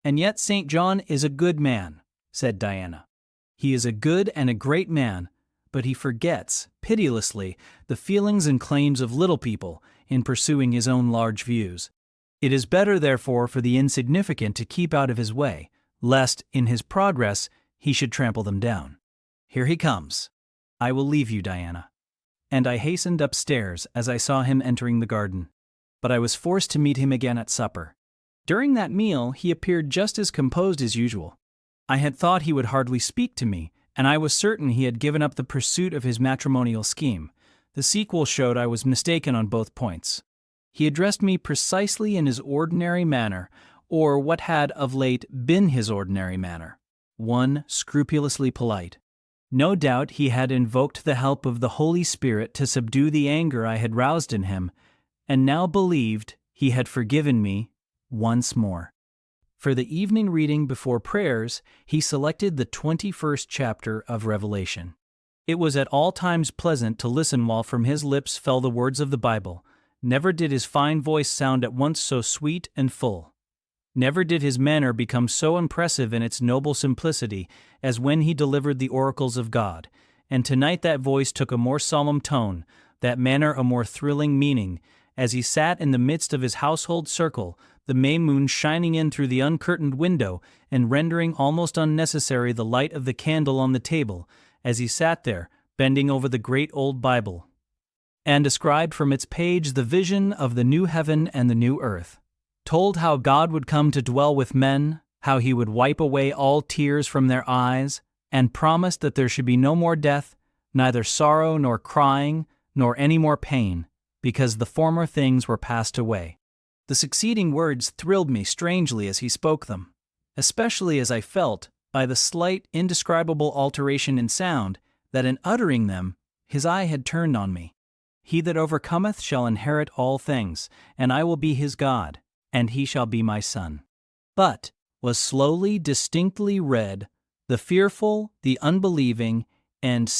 And yet St. John is a good man, said Diana. He is a good and a great man, but he forgets, pitilessly, the feelings and claims of little people in pursuing his own large views. It is better, therefore, for the insignificant to keep out of his way, lest, in his progress, he should trample them down. Here he comes. I will leave you, Diana. And I hastened upstairs as I saw him entering the garden. But I was forced to meet him again at supper. During that meal, he appeared just as composed as usual. I had thought he would hardly speak to me, and I was certain he had given up the pursuit of his matrimonial scheme. The sequel showed I was mistaken on both points. He addressed me precisely in his ordinary manner, or what had of late been his ordinary manner, one scrupulously polite. No doubt he had invoked the help of the Holy Spirit to subdue the anger I had roused in him, and now believed he had forgiven me once more. For the evening reading before prayers, he selected the 21st chapter of Revelation. It was at all times pleasant to listen while from his lips fell the words of the Bible. Never did his fine voice sound at once so sweet and full. Never did his manner become so impressive in its noble simplicity as when he delivered the oracles of God, and tonight that voice took a more solemn tone, that manner a more thrilling meaning, as he sat in the midst of his household circle, the May moon shining in through the uncurtained window and rendering almost unnecessary the light of the candle on the table, as he sat there, bending over the great old Bible, and described from its page the vision of the new heaven and the new earth. Told how God would come to dwell with men, how he would wipe away all tears from their eyes, and promised that there should be no more death, neither sorrow nor crying, nor any more pain, because the former things were passed away. The succeeding words thrilled me strangely as he spoke them, especially as I felt, by the slight, indescribable alteration in sound, that in uttering them, his eye had turned on me. He that overcometh shall inherit all things, and I will be his God, and he shall be my son. But was slowly, distinctly read, the fearful, the unbelieving, and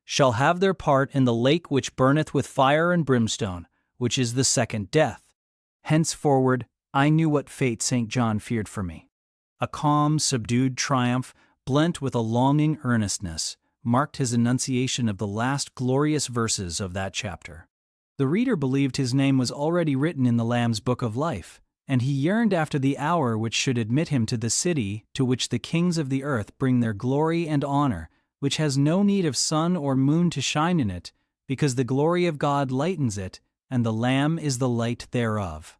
shall have their part in the lake which burneth with fire and brimstone, which is the second death. Henceforward, I knew what fate St. John feared for me. A calm, subdued triumph, blent with a longing earnestness, marked his enunciation of the last glorious verses of that chapter. The reader believed his name was already written in the Lamb's book of life, and he yearned after the hour which should admit him to the city to which the kings of the earth bring their glory and honor, which has no need of sun or moon to shine in it, because the glory of God lightens it, and the Lamb is the light thereof.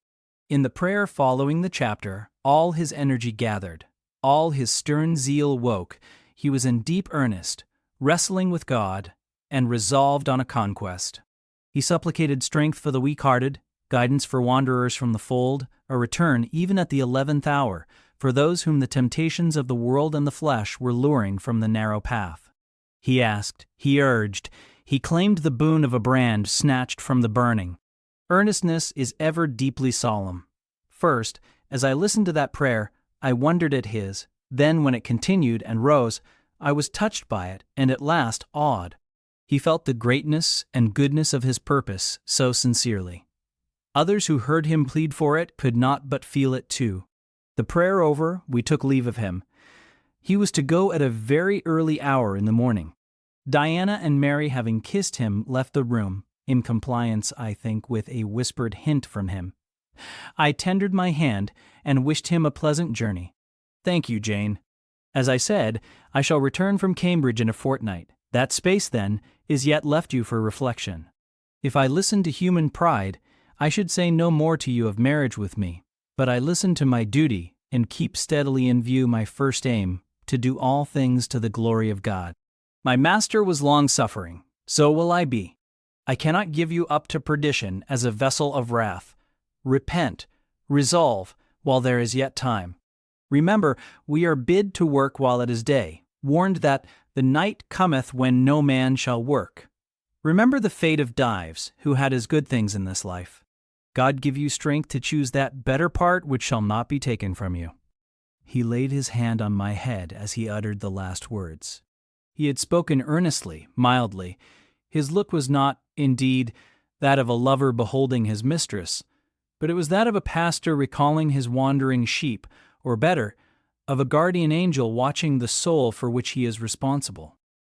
In the prayer following the chapter, all his energy gathered, all his stern zeal woke. He was in deep earnest, wrestling with God, and resolved on a conquest. He supplicated strength for the weak-hearted, guidance for wanderers from the fold, a return even at the 11th hour for those whom the temptations of the world and the flesh were luring from the narrow path. He asked, he urged, he claimed the boon of a brand snatched from the burning. Earnestness is ever deeply solemn. First, as I listened to that prayer, I wondered at his, then when it continued and rose, I was touched by it, and at last awed. He felt the greatness and goodness of his purpose so sincerely. Others who heard him plead for it could not but feel it too. The prayer over, we took leave of him. He was to go at a very early hour in the morning. Diana and Mary, having kissed him, left the room, in compliance, I think, with a whispered hint from him. I tendered my hand and wished him a pleasant journey. "Thank you, Jane. As I said, I shall return from Cambridge in a fortnight. That space, then, is yet left you for reflection. If I listened to human pride, I should say no more to you of marriage with me, but I listen to my duty and keep steadily in view my first aim, to do all things to the glory of God. My master was long-suffering, so will I be. I cannot give you up to perdition as a vessel of wrath. Repent, resolve, while there is yet time. Remember, we are bid to work while it is day, warned that the night cometh when no man shall work. Remember the fate of Dives, who had his good things in this life. God give you strength to choose that better part which shall not be taken from you." He laid his hand on my head as he uttered the last words. He had spoken earnestly, mildly. His look was not, indeed, that of a lover beholding his mistress, but it was that of a pastor recalling his wandering sheep, or better, of a guardian angel watching the soul for which he is responsible.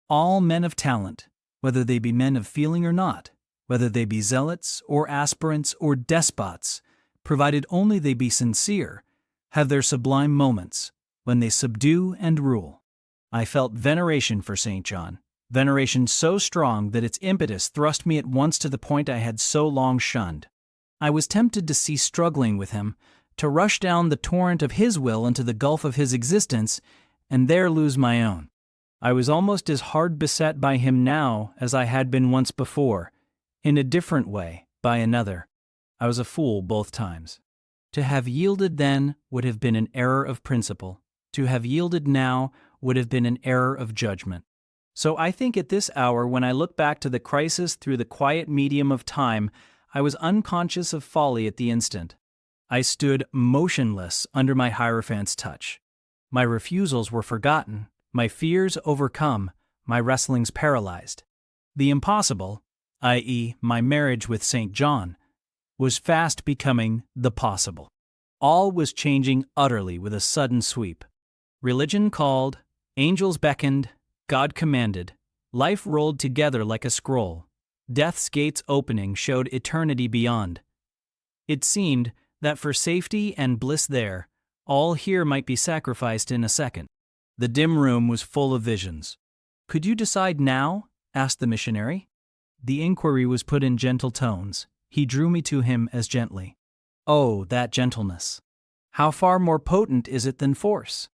All men of talent, whether they be men of feeling or not, whether they be zealots or aspirants or despots, provided only they be sincere, have their sublime moments, when they subdue and rule. I felt veneration for St. John, veneration so strong that its impetus thrust me at once to the point I had so long shunned. I was tempted to cease struggling with him, to rush down the torrent of his will into the gulf of his existence, and there lose my own. I was almost as hard beset by him now as I had been once before, in a different way, by another. I was a fool both times. To have yielded then would have been an error of principle. To have yielded now would have been an error of judgment. So I think at this hour, when I look back to the crisis through the quiet medium of time, I was unconscious of folly at the instant. I stood motionless under my Hierophant's touch. My refusals were forgotten, my fears overcome, my wrestlings paralyzed. The impossible, i.e., my marriage with St. John, was fast becoming the possible. All was changing utterly with a sudden sweep. Religion called, angels beckoned, God commanded, life rolled together like a scroll. Death's gates opening showed eternity beyond. It seemed that for safety and bliss there, all here might be sacrificed in a second. The dim room was full of visions. "Could you decide now?" asked the missionary. The inquiry was put in gentle tones. He drew me to him as gently. Oh, that gentleness! How far more potent is it than force!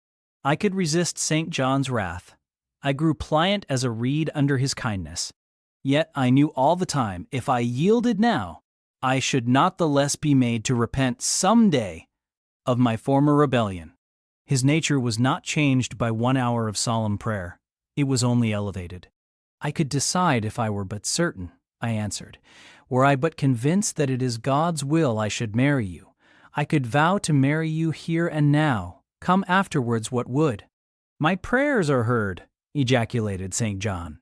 I could resist St. John's wrath. I grew pliant as a reed under his kindness. Yet I knew all the time, if I yielded now, I should not the less be made to repent some day of my former rebellion. His nature was not changed by 1 hour of solemn prayer. It was only elevated. "I could decide if I were but certain," I answered. "Were I but convinced that it is God's will I should marry you, I could vow to marry you here and now, come afterwards what would." "My prayers are heard," ejaculated St. John.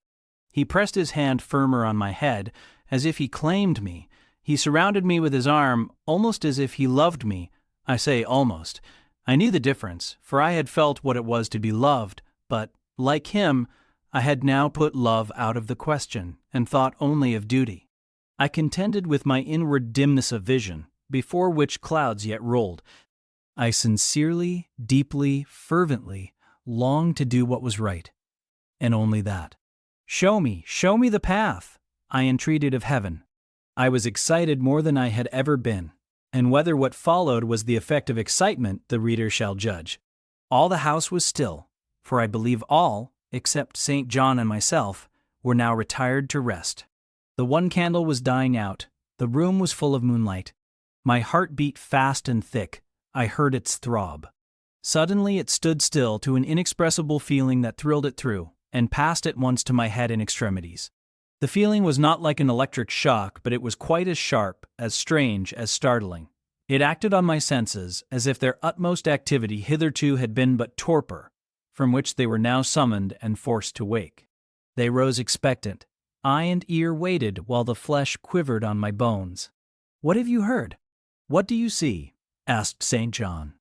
He pressed his hand firmer on my head, as if he claimed me. He surrounded me with his arm, almost as if he loved me. I say almost. I knew the difference, for I had felt what it was to be loved, but, like him, I had now put love out of the question, and thought only of duty. I contended with my inward dimness of vision, before which clouds yet rolled. I sincerely, deeply, fervently longed to do what was right, and only that. Show me the path," I entreated of heaven. I was excited more than I had ever been, and whether what followed was the effect of excitement the reader shall judge. All the house was still, for I believe all, except St. John and myself, were now retired to rest. The one candle was dying out. The room was full of moonlight. My heart beat fast and thick. I heard its throb. Suddenly it stood still to an inexpressible feeling that thrilled it through, and passed at once to my head in extremities. The feeling was not like an electric shock, but it was quite as sharp, as strange, as startling. It acted on my senses as if their utmost activity hitherto had been but torpor, from which they were now summoned and forced to wake. They rose expectant. Eye and ear waited while the flesh quivered on my bones. "What have you heard? What do you see?" asked St. John.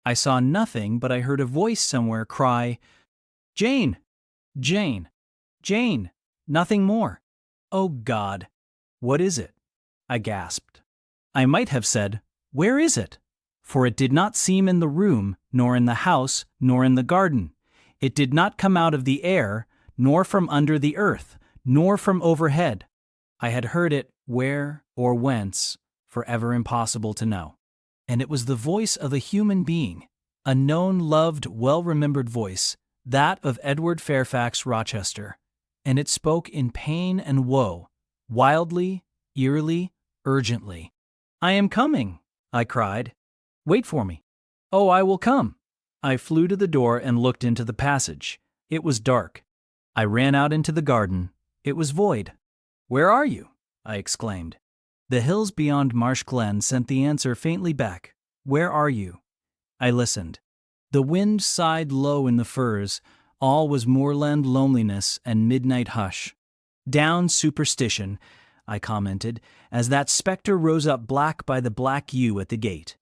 I saw nothing, but I heard a voice somewhere cry, "Jane! Jane! Jane!" Nothing more. "Oh God! What is it?" I gasped. I might have said, Where is it? For it did not seem in the room, nor in the house, nor in the garden. It did not come out of the air, nor from under the earth, nor from overhead. I had heard it where or whence, forever impossible to know. And it was the voice of a human being, a known, loved, well-remembered voice, that of Edward Fairfax Rochester, and it spoke in pain and woe, wildly, eerily, urgently. "I am coming," I cried. "Wait for me." "Oh, I will come." I flew to the door and looked into the passage. It was dark. I ran out into the garden. It was void. "Where are you?" I exclaimed. The hills beyond Marsh Glen sent the answer faintly back. "Where are you?" I listened. The wind sighed low in the firs. All was moorland loneliness and midnight hush. "Down, superstition," I commented, as that spectre rose up black by the black yew at the gate.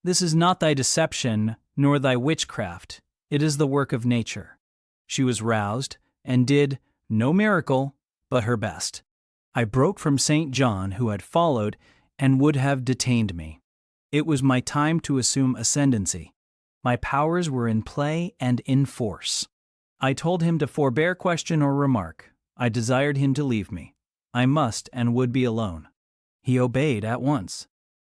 "This is not thy deception, nor thy witchcraft. It is the work of nature." She was roused, and did, no miracle, but her best. I broke from St. John, who had followed, and would have detained me. It was my time to assume ascendancy. My powers were in play and in force. I told him to forbear question or remark. I desired him to leave me. I must and would be alone. He obeyed at once.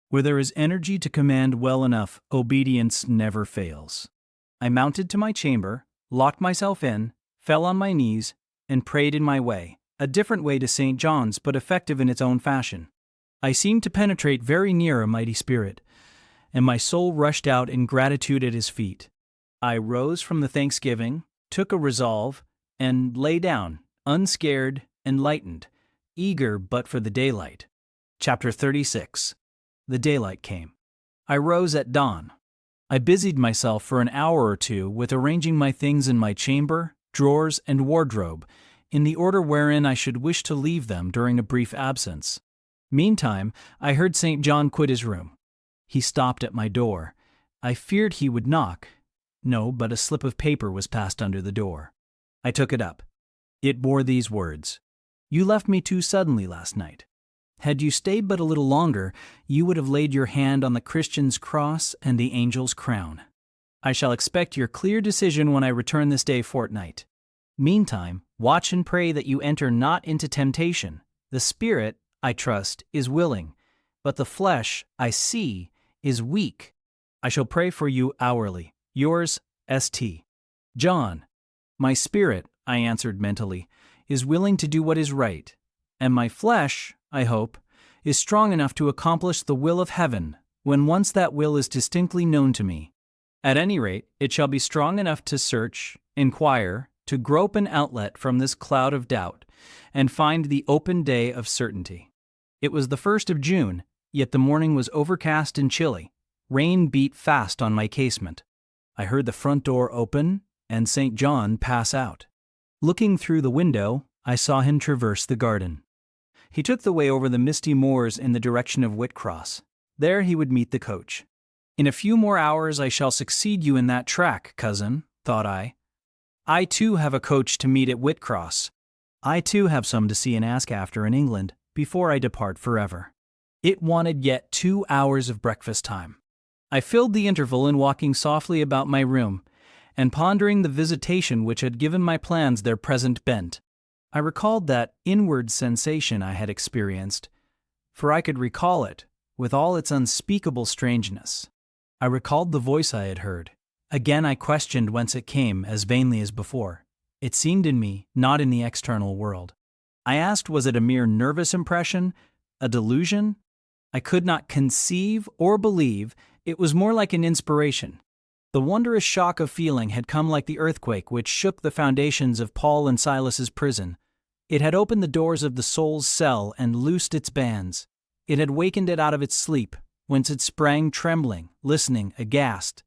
Where there is energy to command well enough, obedience never fails. I mounted to my chamber, locked myself in, fell on my knees, and prayed in my way, a different way to St. John's, but effective in its own fashion. I seemed to penetrate very near a mighty spirit, and my soul rushed out in gratitude at his feet. I rose from the thanksgiving, took a resolve, and lay down, unscared, enlightened, eager but for the daylight. Chapter 36. The daylight came. I rose at dawn. I busied myself for an hour or two with arranging my things in my chamber, drawers, and wardrobe, in the order wherein I should wish to leave them during a brief absence. Meantime, I heard St. John quit his room. He stopped at my door. I feared he would knock. No, but a slip of paper was passed under the door. I took it up. It bore these words: "You left me too suddenly last night. Had you stayed but a little longer, you would have laid your hand on the Christian's cross and the angel's crown. I shall expect your clear decision when I return this day fortnight. Meantime, watch and pray that you enter not into temptation. The spirit, I trust, is willing, but the flesh, I see, is weak. I shall pray for you hourly. Yours, St. John." My spirit, I answered mentally, is willing to do what is right, and my flesh, I hope, is strong enough to accomplish the will of heaven when once that will is distinctly known to me. At any rate, it shall be strong enough to search, inquire, to grope an outlet from this cloud of doubt, and find the open day of certainty. It was the 1st of June, yet the morning was overcast and chilly. Rain beat fast on my casement. I heard the front door open and St. John pass out. Looking through the window, I saw him traverse the garden. He took the way over the misty moors in the direction of Whitcross. There he would meet the coach. "In a few more hours I shall succeed you in that track, cousin," thought I. I too have a coach to meet at Whitcross. I too have some to see and ask after in England before I depart forever. It wanted yet 2 hours of breakfast time. I filled the interval in walking softly about my room, and pondering the visitation which had given my plans their present bent. I recalled that inward sensation I had experienced, for I could recall it, with all its unspeakable strangeness. I recalled the voice I had heard. Again I questioned whence it came, as vainly as before. It seemed in me, not in the external world. I asked, was it a mere nervous impression, a delusion? I could not conceive or believe. It was more like an inspiration. The wondrous shock of feeling had come like the earthquake which shook the foundations of Paul and Silas's prison. It had opened the doors of the soul's cell and loosed its bands. It had wakened it out of its sleep, whence it sprang trembling, listening, aghast.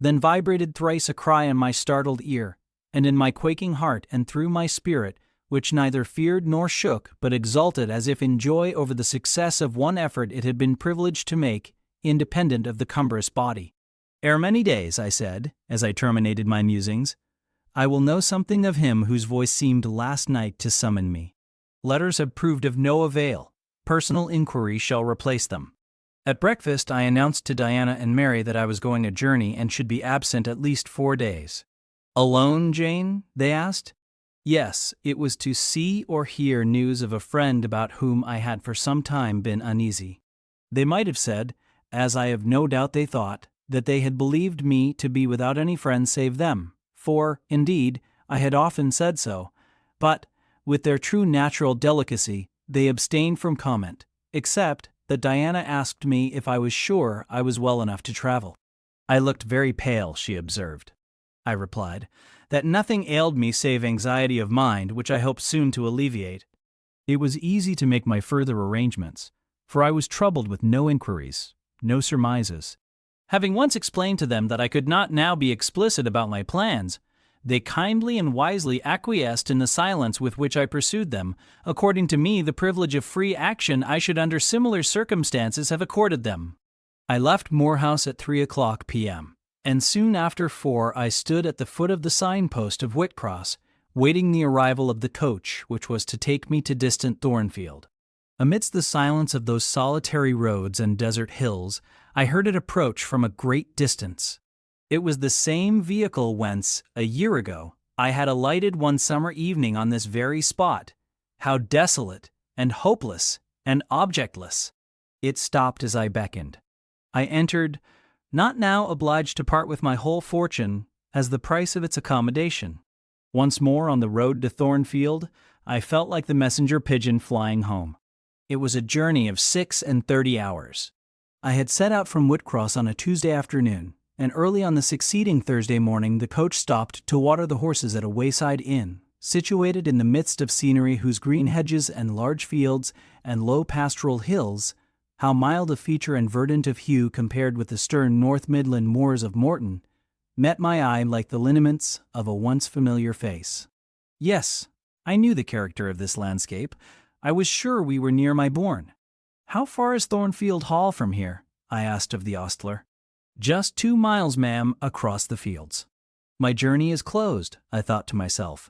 Then vibrated thrice a cry in my startled ear, and in my quaking heart and through my spirit, which neither feared nor shook, but exulted as if in joy over the success of one effort it had been privileged to make, independent of the cumbrous body. "Ere many days," I said, as I terminated my musings, "I will know something of him whose voice seemed last night to summon me. Letters have proved of no avail. Personal inquiry shall replace them. At breakfast, I announced to Diana and Mary that I was going a journey and should be absent at least 4 days. Alone, Jane? They asked. Yes, it was to see or hear news of a friend about whom I had for some time been uneasy. They might have said, as I have no doubt they thought, that they had believed me to be without any friends save them, for, indeed, I had often said so, but, with their true natural delicacy, they abstained from comment, except that Diana asked me if I was sure I was well enough to travel. I looked very pale, she observed. I replied, that nothing ailed me save anxiety of mind, which I hoped soon to alleviate. It was easy to make my further arrangements, for I was troubled with no inquiries, no surmises. Having once explained to them that I could not now be explicit about my plans, they kindly and wisely acquiesced in the silence with which I pursued them, according to me the privilege of free action I should under similar circumstances have accorded them. I left Moor House at 3:00 p.m., and soon after 4 I stood at the foot of the signpost of Whitcross, waiting the arrival of the coach which was to take me to distant Thornfield. Amidst the silence of those solitary roads and desert hills, I heard it approach from a great distance. It was the same vehicle whence, a year ago, I had alighted one summer evening on this very spot. How desolate, and hopeless, and objectless! It stopped as I beckoned. I entered, not now obliged to part with my whole fortune as the price of its accommodation. Once more on the road to Thornfield, I felt like the messenger pigeon flying home. It was a journey of 36 hours. I had set out from Whitcross on a Tuesday afternoon, and early on the succeeding Thursday morning the coach stopped to water the horses at a wayside inn, situated in the midst of scenery whose green hedges and large fields and low pastoral hills, how mild of feature and verdant of hue compared with the stern North Midland moors of Morton, met my eye like the lineaments of a once familiar face. Yes, I knew the character of this landscape. I was sure we were near my bourne. "How far is Thornfield Hall from here?" I asked of the ostler. "Just 2 miles, ma'am, across the fields." My journey is closed, I thought to myself.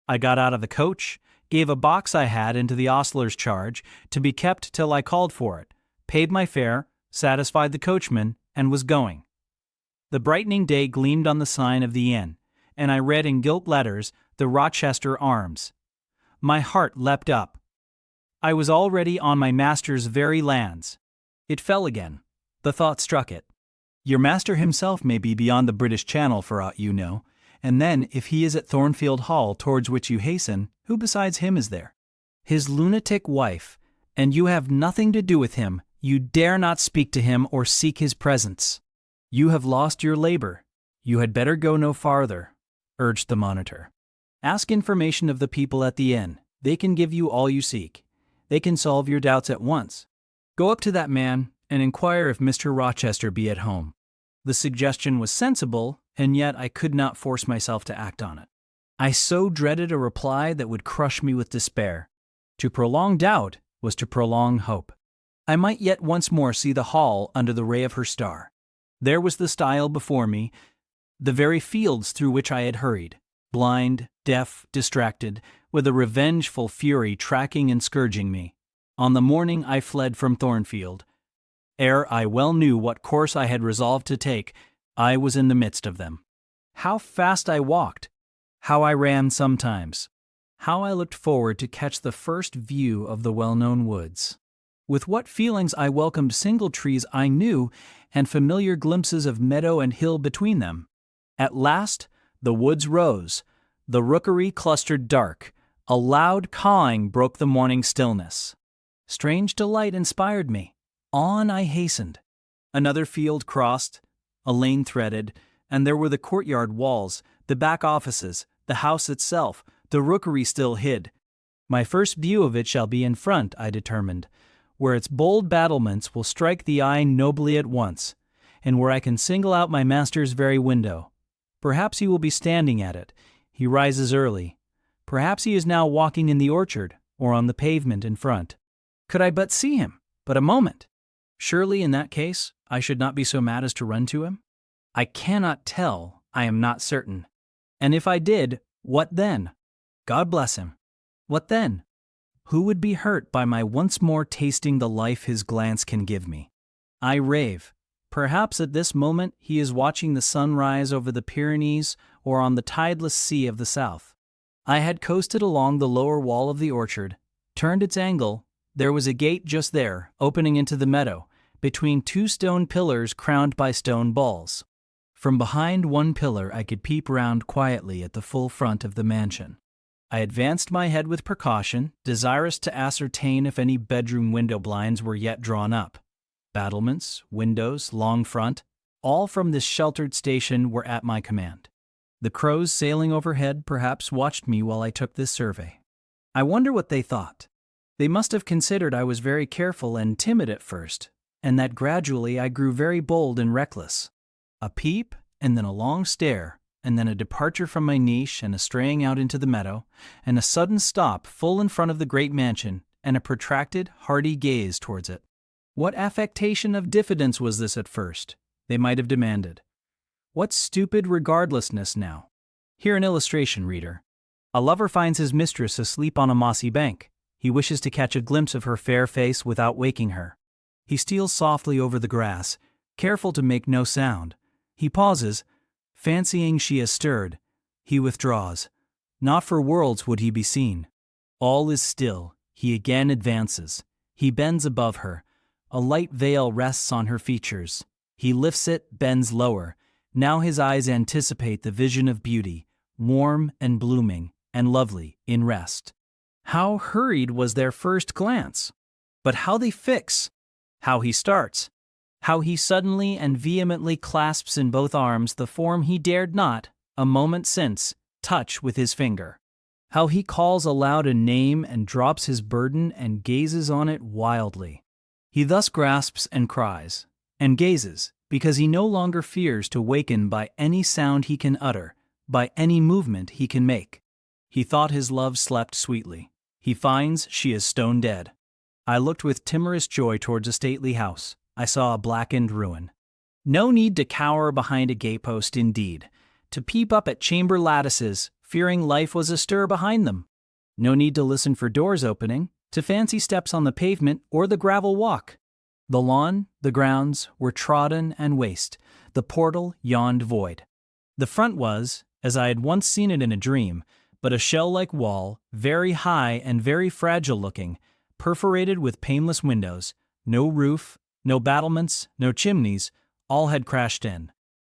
I got out of the coach, gave a box I had into the ostler's charge, to be kept till I called for it, paid my fare, satisfied the coachman, and was going. The brightening day gleamed on the sign of the inn, and I read in gilt letters the Rochester Arms. My heart leapt up. I was already on my master's very lands. It fell again. The thought struck it. Your master himself may be beyond the British Channel for aught you know, and then if he is at Thornfield Hall towards which you hasten, who besides him is there? His lunatic wife, and you have nothing to do with him. You dare not speak to him or seek his presence. You have lost your labor. You had better go no farther, urged the monitor. Ask information of the people at the inn. They can give you all you seek. They can solve your doubts at once. Go up to that man and inquire if Mr. Rochester be at home. The suggestion was sensible, and yet I could not force myself to act on it. I so dreaded a reply that would crush me with despair. To prolong doubt was to prolong hope. I might yet once more see the hall under the ray of her star. There was the stile before me, the very fields through which I had hurried, blind, deaf, distracted, with a revengeful fury tracking and scourging me. On the morning I fled from Thornfield, ere I well knew what course I had resolved to take, I was in the midst of them. How fast I walked! How I ran sometimes! How I looked forward to catch the first view of the well-known woods! With what feelings I welcomed single trees I knew and familiar glimpses of meadow and hill between them! At last the woods rose, the rookery clustered dark, a loud cawing broke the morning stillness. Strange delight inspired me. On I hastened. Another field crossed, a lane threaded, and there were the courtyard walls, the back offices, the house itself, the rookery still hid. My first view of it shall be in front, I determined, where its bold battlements will strike the eye nobly at once, and where I can single out my master's very window. Perhaps he will be standing at it. He rises early. Perhaps he is now walking in the orchard, or on the pavement in front. Could I but see him, but a moment! Surely in that case I should not be so mad as to run to him? I cannot tell, I am not certain. And if I did, what then? God bless him. What then? Who would be hurt by my once more tasting the life his glance can give me? I rave. Perhaps at this moment he is watching the sun rise over the Pyrenees or on the tideless sea of the south. I had coasted along the lower wall of the orchard, turned its angle. There was a gate just there, opening into the meadow, between two stone pillars crowned by stone balls. From behind one pillar I could peep round quietly at the full front of the mansion. I advanced my head with precaution, desirous to ascertain if any bedroom window blinds were yet drawn up. Battlements, windows, long front, all from this sheltered station were at my command. The crows sailing overhead perhaps watched me while I took this survey. I wonder what they thought. They must have considered I was very careful and timid at first, and that gradually I grew very bold and reckless. A peep, and then a long stare, and then a departure from my niche and a straying out into the meadow, and a sudden stop full in front of the great mansion, and a protracted, hardy gaze towards it. What affectation of diffidence was this at first? They might have demanded. What stupid regardlessness now? Here an illustration, reader. A lover finds his mistress asleep on a mossy bank. He wishes to catch a glimpse of her fair face without waking her. He steals softly over the grass, careful to make no sound. He pauses. Fancying she has stirred, he withdraws. Not for worlds would he be seen. All is still. He again advances. He bends above her. A light veil rests on her features. He lifts it, bends lower. Now his eyes anticipate the vision of beauty, warm and blooming and lovely in rest. How hurried was their first glance! But how they fix! How he starts! How he suddenly and vehemently clasps in both arms the form he dared not, a moment since, touch with his finger. How he calls aloud a name and drops his burden and gazes on it wildly. He thus grasps and cries, and gazes, because he no longer fears to waken by any sound he can utter, by any movement he can make. He thought his love slept sweetly. He finds she is stone dead. I looked with timorous joy towards a stately house. I saw a blackened ruin. No need to cower behind a gatepost indeed, to peep up at chamber lattices, fearing life was astir behind them. No need to listen for doors opening, to fancy steps on the pavement or the gravel walk. The lawn, the grounds, were trodden and waste. The portal yawned void. The front was, as I had once seen it in a dream, but a shell-like wall, very high and very fragile-looking, perforated with paneless windows, no roof, no battlements, no chimneys, all had crashed in.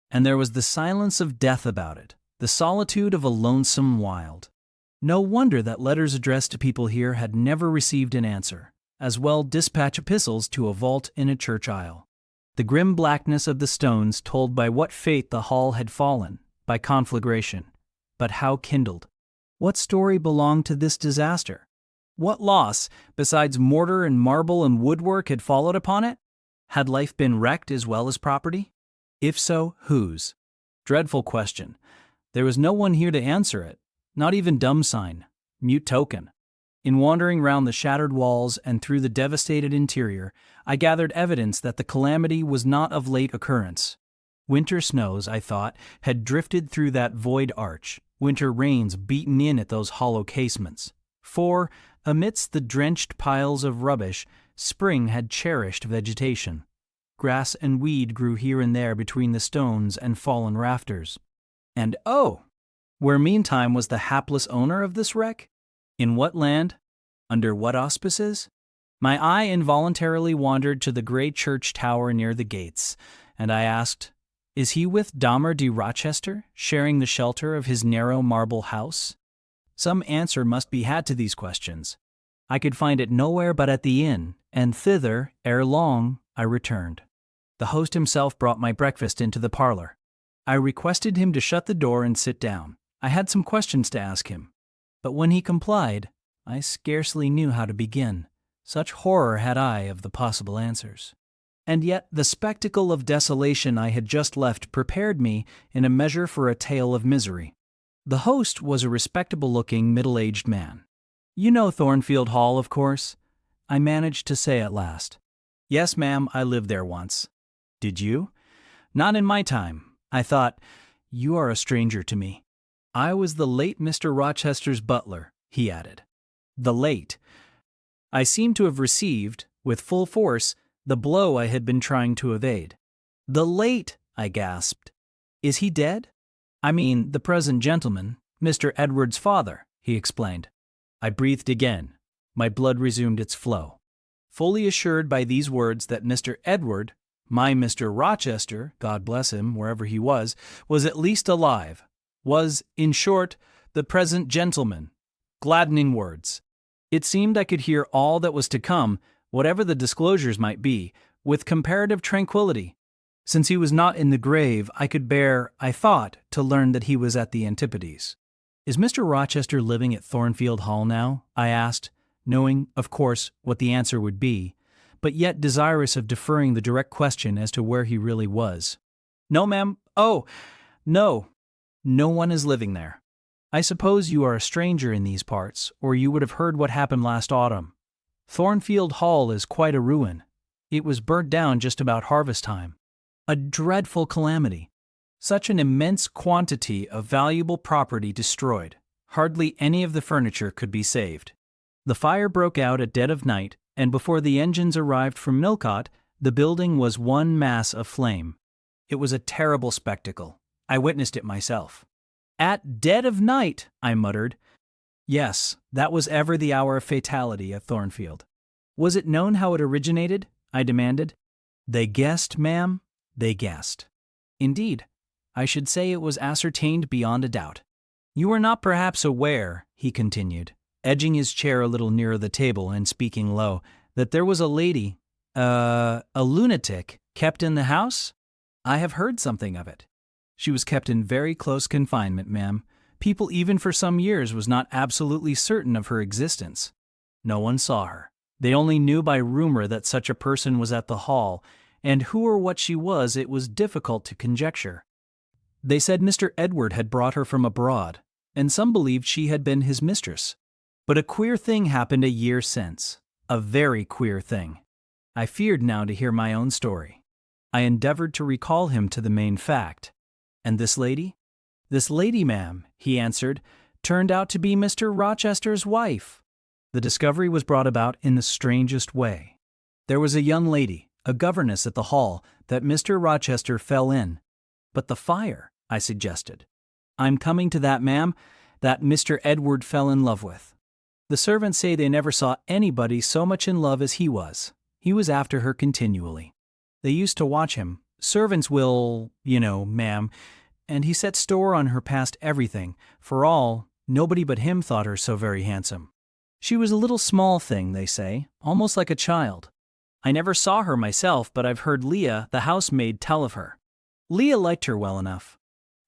And there was the silence of death about it, the solitude of a lonesome wild. No wonder that letters addressed to people here had never received an answer. As well dispatch epistles to a vault in a church aisle. The grim blackness of the stones told by what fate the hall had fallen, by conflagration. But how kindled? What story belonged to this disaster? What loss, besides mortar and marble and woodwork, had followed upon it? Had life been wrecked as well as property? If so, whose? Dreadful question. There was no one here to answer it, not even dumb sign, mute token. In wandering round the shattered walls and through the devastated interior, I gathered evidence that the calamity was not of late occurrence. Winter snows, I thought, had drifted through that void arch, winter rains beaten in at those hollow casements. For, amidst the drenched piles of rubbish, spring had cherished vegetation. Grass and weed grew here and there between the stones and fallen rafters. And oh! Where meantime was the hapless owner of this wreck? In what land? Under what auspices? My eye involuntarily wandered to the gray church tower near the gates, and I asked, "Is he with Damer de Rochester, sharing the shelter of his narrow marble house?" Some answer must be had to these questions. I could find it nowhere but at the inn, and thither, ere long, I returned. The host himself brought my breakfast into the parlor. I requested him to shut the door and sit down. I had some questions to ask him. But when he complied, I scarcely knew how to begin. Such horror had I of the possible answers. And yet the spectacle of desolation I had just left prepared me in a measure for a tale of misery. The host was a respectable-looking, middle-aged man. "You know Thornfield Hall, of course?" I managed to say at last. "Yes, ma'am, I lived there once." "Did you?" "Not in my time. I thought, you are a stranger to me." "I was the late Mr. Rochester's butler," he added. The late. I seem to have received, with full force, the blow I had been trying to evade. "The late," I gasped. "Is he dead?" "I mean, the present gentleman, Mr. Edward's father," he explained. I breathed again. My blood resumed its flow. Fully assured by these words that Mr. Edward, my Mr. Rochester, God bless him, wherever he was at least alive, was, in short, the present gentleman. Gladdening words. It seemed I could hear all that was to come, whatever the disclosures might be, with comparative tranquility. Since he was not in the grave, I could bear, I thought, to learn that he was at the Antipodes. "Is Mr. Rochester living at Thornfield Hall now?" I asked, knowing, of course, what the answer would be, but yet desirous of deferring the direct question as to where he really was. "No, ma'am. Oh, no. No one is living there. I suppose you are a stranger in these parts, or you would have heard what happened last autumn. Thornfield Hall is quite a ruin. It was burnt down just about harvest time. A dreadful calamity. Such an immense quantity of valuable property destroyed. Hardly any of the furniture could be saved. The fire broke out at dead of night, and before the engines arrived from Millcote, the building was one mass of flame. It was a terrible spectacle. I witnessed it myself." "At dead of night," I muttered. "Yes, that was ever the hour of fatality at Thornfield." "Was it known how it originated?" I demanded. "They guessed, ma'am, they guessed." "Indeed, I should say it was ascertained beyond a doubt." "You are not perhaps aware," he continued, edging his chair a little nearer the table and speaking low, "that there was a lady, a lunatic, kept in the house?" "I have heard something of it." "She was kept in very close confinement, ma'am. People even for some years was not absolutely certain of her existence. No one saw her. They only knew by rumor that such a person was at the hall, and who or what she was it was difficult to conjecture. They said Mr. Edward had brought her from abroad, and some believed she had been his mistress. But a queer thing happened a year since. A very queer thing. I feared now to hear my own story. I endeavored to recall him to the main fact. "And this lady?" "This lady, ma'am," he answered, "turned out to be Mr. Rochester's wife." The discovery was brought about in the strangest way. There was a young lady, a governess at the hall, that Mr. Rochester fell in. "But the fire," I suggested. "I'm coming to that, ma'am, that Mr. Edward fell in love with. The servants say they never saw anybody so much in love as he was. He was after her continually. They used to watch him. Servants will, ma'am, and he set store on her past everything. For all, nobody but him thought her so very handsome. She was a little small thing, they say, almost like a child. I never saw her myself, but I've heard Leah, the housemaid, tell of her. Leah liked her well enough.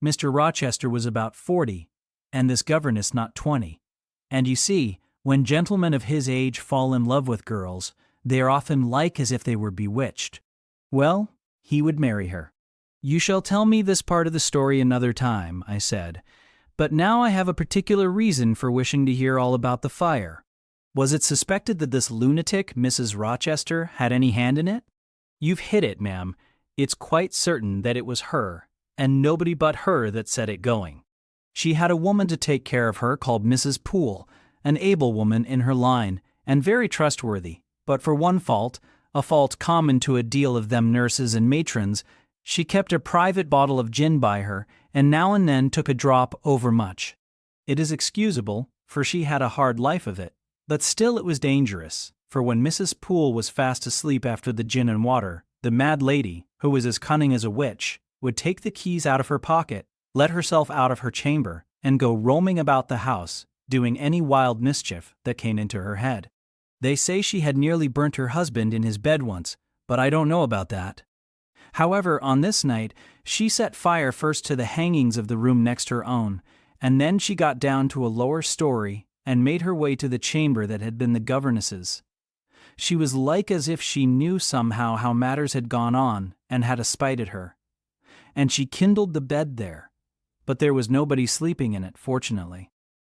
Mr. Rochester was about 40, and this governess not 20. And you see, when gentlemen of his age fall in love with girls, they are often like as if they were bewitched. Well, he would marry her. You shall tell me this part of the story another time, I said, but now I have a particular reason for wishing to hear all about the fire. Was it suspected that this lunatic, Mrs. Rochester, had any hand in it? You've hit it, ma'am. It's quite certain that it was her, and nobody but her that set it going. She had a woman to take care of her called Mrs. Poole, an able woman in her line, and very trustworthy, but for one fault, a fault common to a deal of them nurses and matrons, she kept a private bottle of gin by her, and now and then took a drop overmuch. It is excusable, for she had a hard life of it, but still it was dangerous, for when Mrs. Poole was fast asleep after the gin and water, the mad lady, who was as cunning as a witch, would take the keys out of her pocket, let herself out of her chamber, and go roaming about the house, doing any wild mischief that came into her head. They say she had nearly burnt her husband in his bed once, but I don't know about that. However, on this night, she set fire first to the hangings of the room next her own, and then she got down to a lower story and made her way to the chamber that had been the governess's. She was like as if she knew somehow how matters had gone on and had espied her. And she kindled the bed there, but there was nobody sleeping in it, fortunately.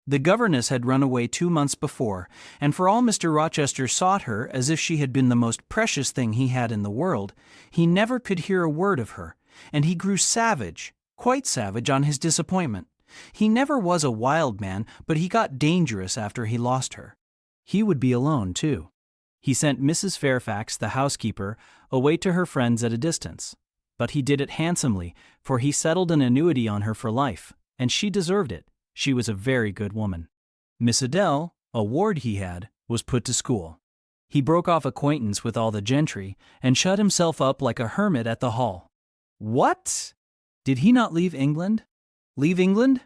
The governess had run away 2 months before, and for all Mr. Rochester sought her as if she had been the most precious thing he had in the world, he never could hear a word of her, and he grew savage, quite savage on his disappointment. He never was a wild man, but he got dangerous after he lost her. He would be alone, too. He sent Mrs. Fairfax, the housekeeper, away to her friends at a distance. But he did it handsomely, for he settled an annuity on her for life, and she deserved it. She was a very good woman. Miss Adele, a ward he had, was put to school. He broke off acquaintance with all the gentry, and shut himself up like a hermit at the Hall. What? Did he not leave England? Leave England?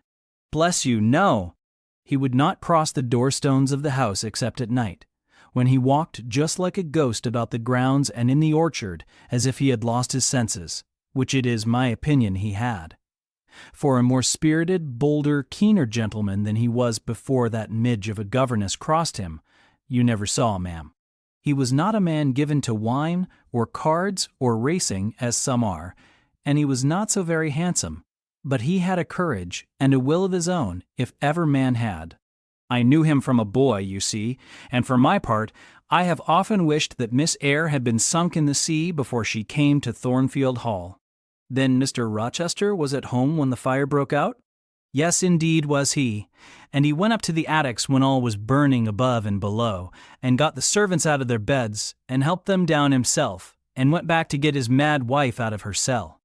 Bless you, no. He would not cross the doorstones of the house except at night, when he walked just like a ghost about the grounds and in the orchard, as if he had lost his senses, which it is my opinion he had. For a more spirited, bolder, keener gentleman than he was before that midge of a governess crossed him, you never saw, ma'am. He was not a man given to wine, or cards, or racing, as some are, and he was not so very handsome, but he had a courage and a will of his own, if ever man had. I knew him from a boy, you see, and for my part, I have often wished that Miss Eyre had been sunk in the sea before she came to Thornfield Hall. Then Mr. Rochester was at home when the fire broke out? Yes, indeed was he, and he went up to the attics when all was burning above and below, and got the servants out of their beds, and helped them down himself, and went back to get his mad wife out of her cell.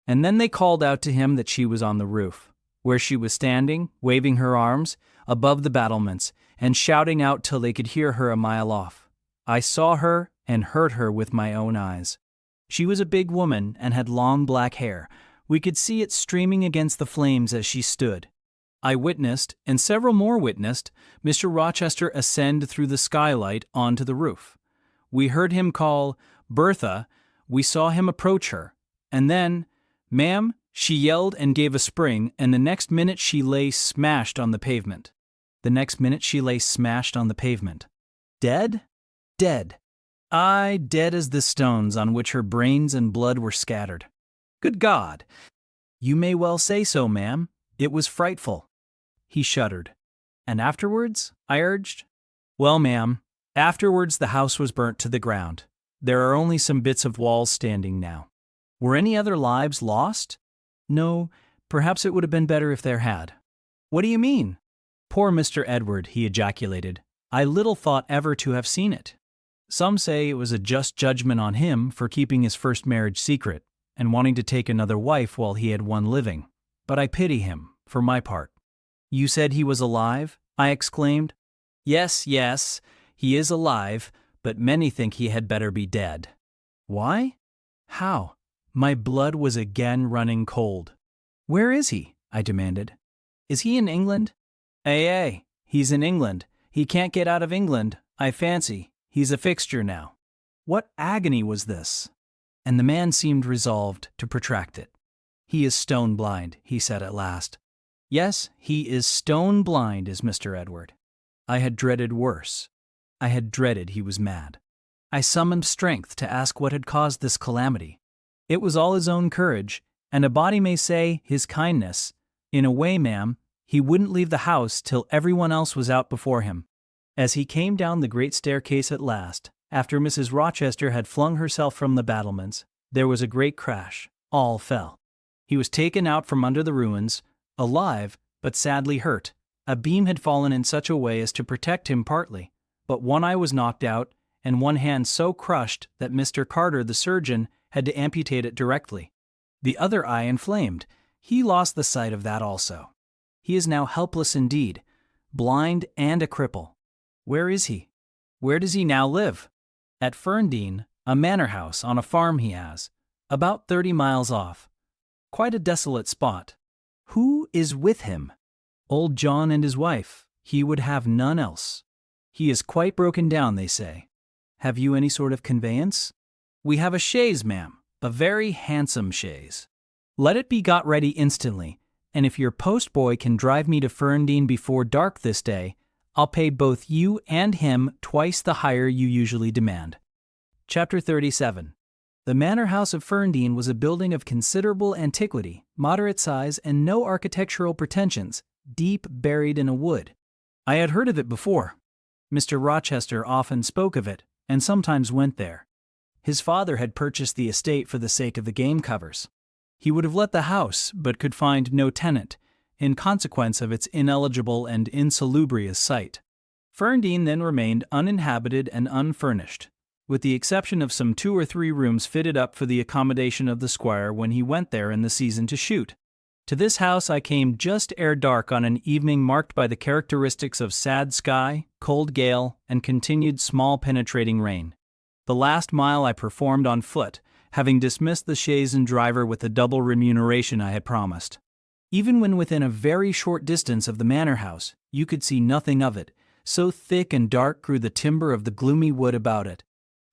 And then they called out to him that she was on the roof, where she was standing, waving her arms, above the battlements, and shouting out till they could hear her a mile off. I saw her and heard her with my own eyes. She was a big woman and had long black hair. We could see it streaming against the flames as she stood. I witnessed, and several more witnessed, Mr. Rochester ascend through the skylight onto the roof. We heard him call, "Bertha," we saw him approach her, and then, "Ma'am," she yelled and gave a spring, and the next minute she lay smashed on the pavement. Dead? Dead. Aye, dead as the stones on which her brains and blood were scattered. Good God! You may well say so, ma'am. It was frightful. He shuddered. And afterwards? I urged. Well, ma'am, afterwards the house was burnt to the ground. There are only some bits of walls standing now. Were any other lives lost? No, perhaps it would have been better if there had. What do you mean? Poor Mr. Edward, he ejaculated. I little thought ever to have seen it. Some say it was a just judgment on him for keeping his first marriage secret, and wanting to take another wife while he had one living. But I pity him, for my part. You said he was alive? I exclaimed. Yes, he is alive, but many think he had better be dead. Why? How? My blood was again running cold. Where is he? I demanded. Is he in England? Ay, he's in England. He can't get out of England, I fancy. He's a fixture now. What agony was this? And the man seemed resolved to protract it. He is stone blind, he said at last. Yes, he is stone blind, is Mr. Edward. I had dreaded worse. I had dreaded he was mad. I summoned strength to ask what had caused this calamity. It was all his own courage, and a body may say his kindness. In a way, ma'am, he wouldn't leave the house till everyone else was out before him. As he came down the great staircase at last, after Mrs. Rochester had flung herself from the battlements, there was a great crash. All fell. He was taken out from under the ruins, alive, but sadly hurt. A beam had fallen in such a way as to protect him partly, but one eye was knocked out, and one hand so crushed that Mr. Carter, the surgeon, had to amputate it directly. The other eye inflamed. He lost the sight of that also. He is now helpless indeed, blind and a cripple. Where is he? Where does he now live? At Ferndean, a manor house on a farm he has, about 30 miles off. Quite a desolate spot. Who is with him? Old John and his wife. He would have none else. He is quite broken down, they say. Have you any sort of conveyance? We have a chaise, ma'am, a very handsome chaise. Let it be got ready instantly, and if your postboy can drive me to Ferndean before dark this day, I'll pay both you and him twice the hire you usually demand. Chapter 37. The manor house of Ferndean was a building of considerable antiquity, moderate size, and no architectural pretensions, deep buried in a wood. I had heard of it before. Mr. Rochester often spoke of it, and sometimes went there. His father had purchased the estate for the sake of the game covers. He would have let the house, but could find no tenant, in consequence of its ineligible and insalubrious site. Ferndean then remained uninhabited and unfurnished, with the exception of some 2 or 3 rooms fitted up for the accommodation of the squire when he went there in the season to shoot. To this house I came just ere dark on an evening marked by the characteristics of sad sky, cold gale, and continued small penetrating rain. The last mile I performed on foot, having dismissed the chaise and driver with the double remuneration I had promised. Even when within a very short distance of the manor house, you could see nothing of it, so thick and dark grew the timber of the gloomy wood about it.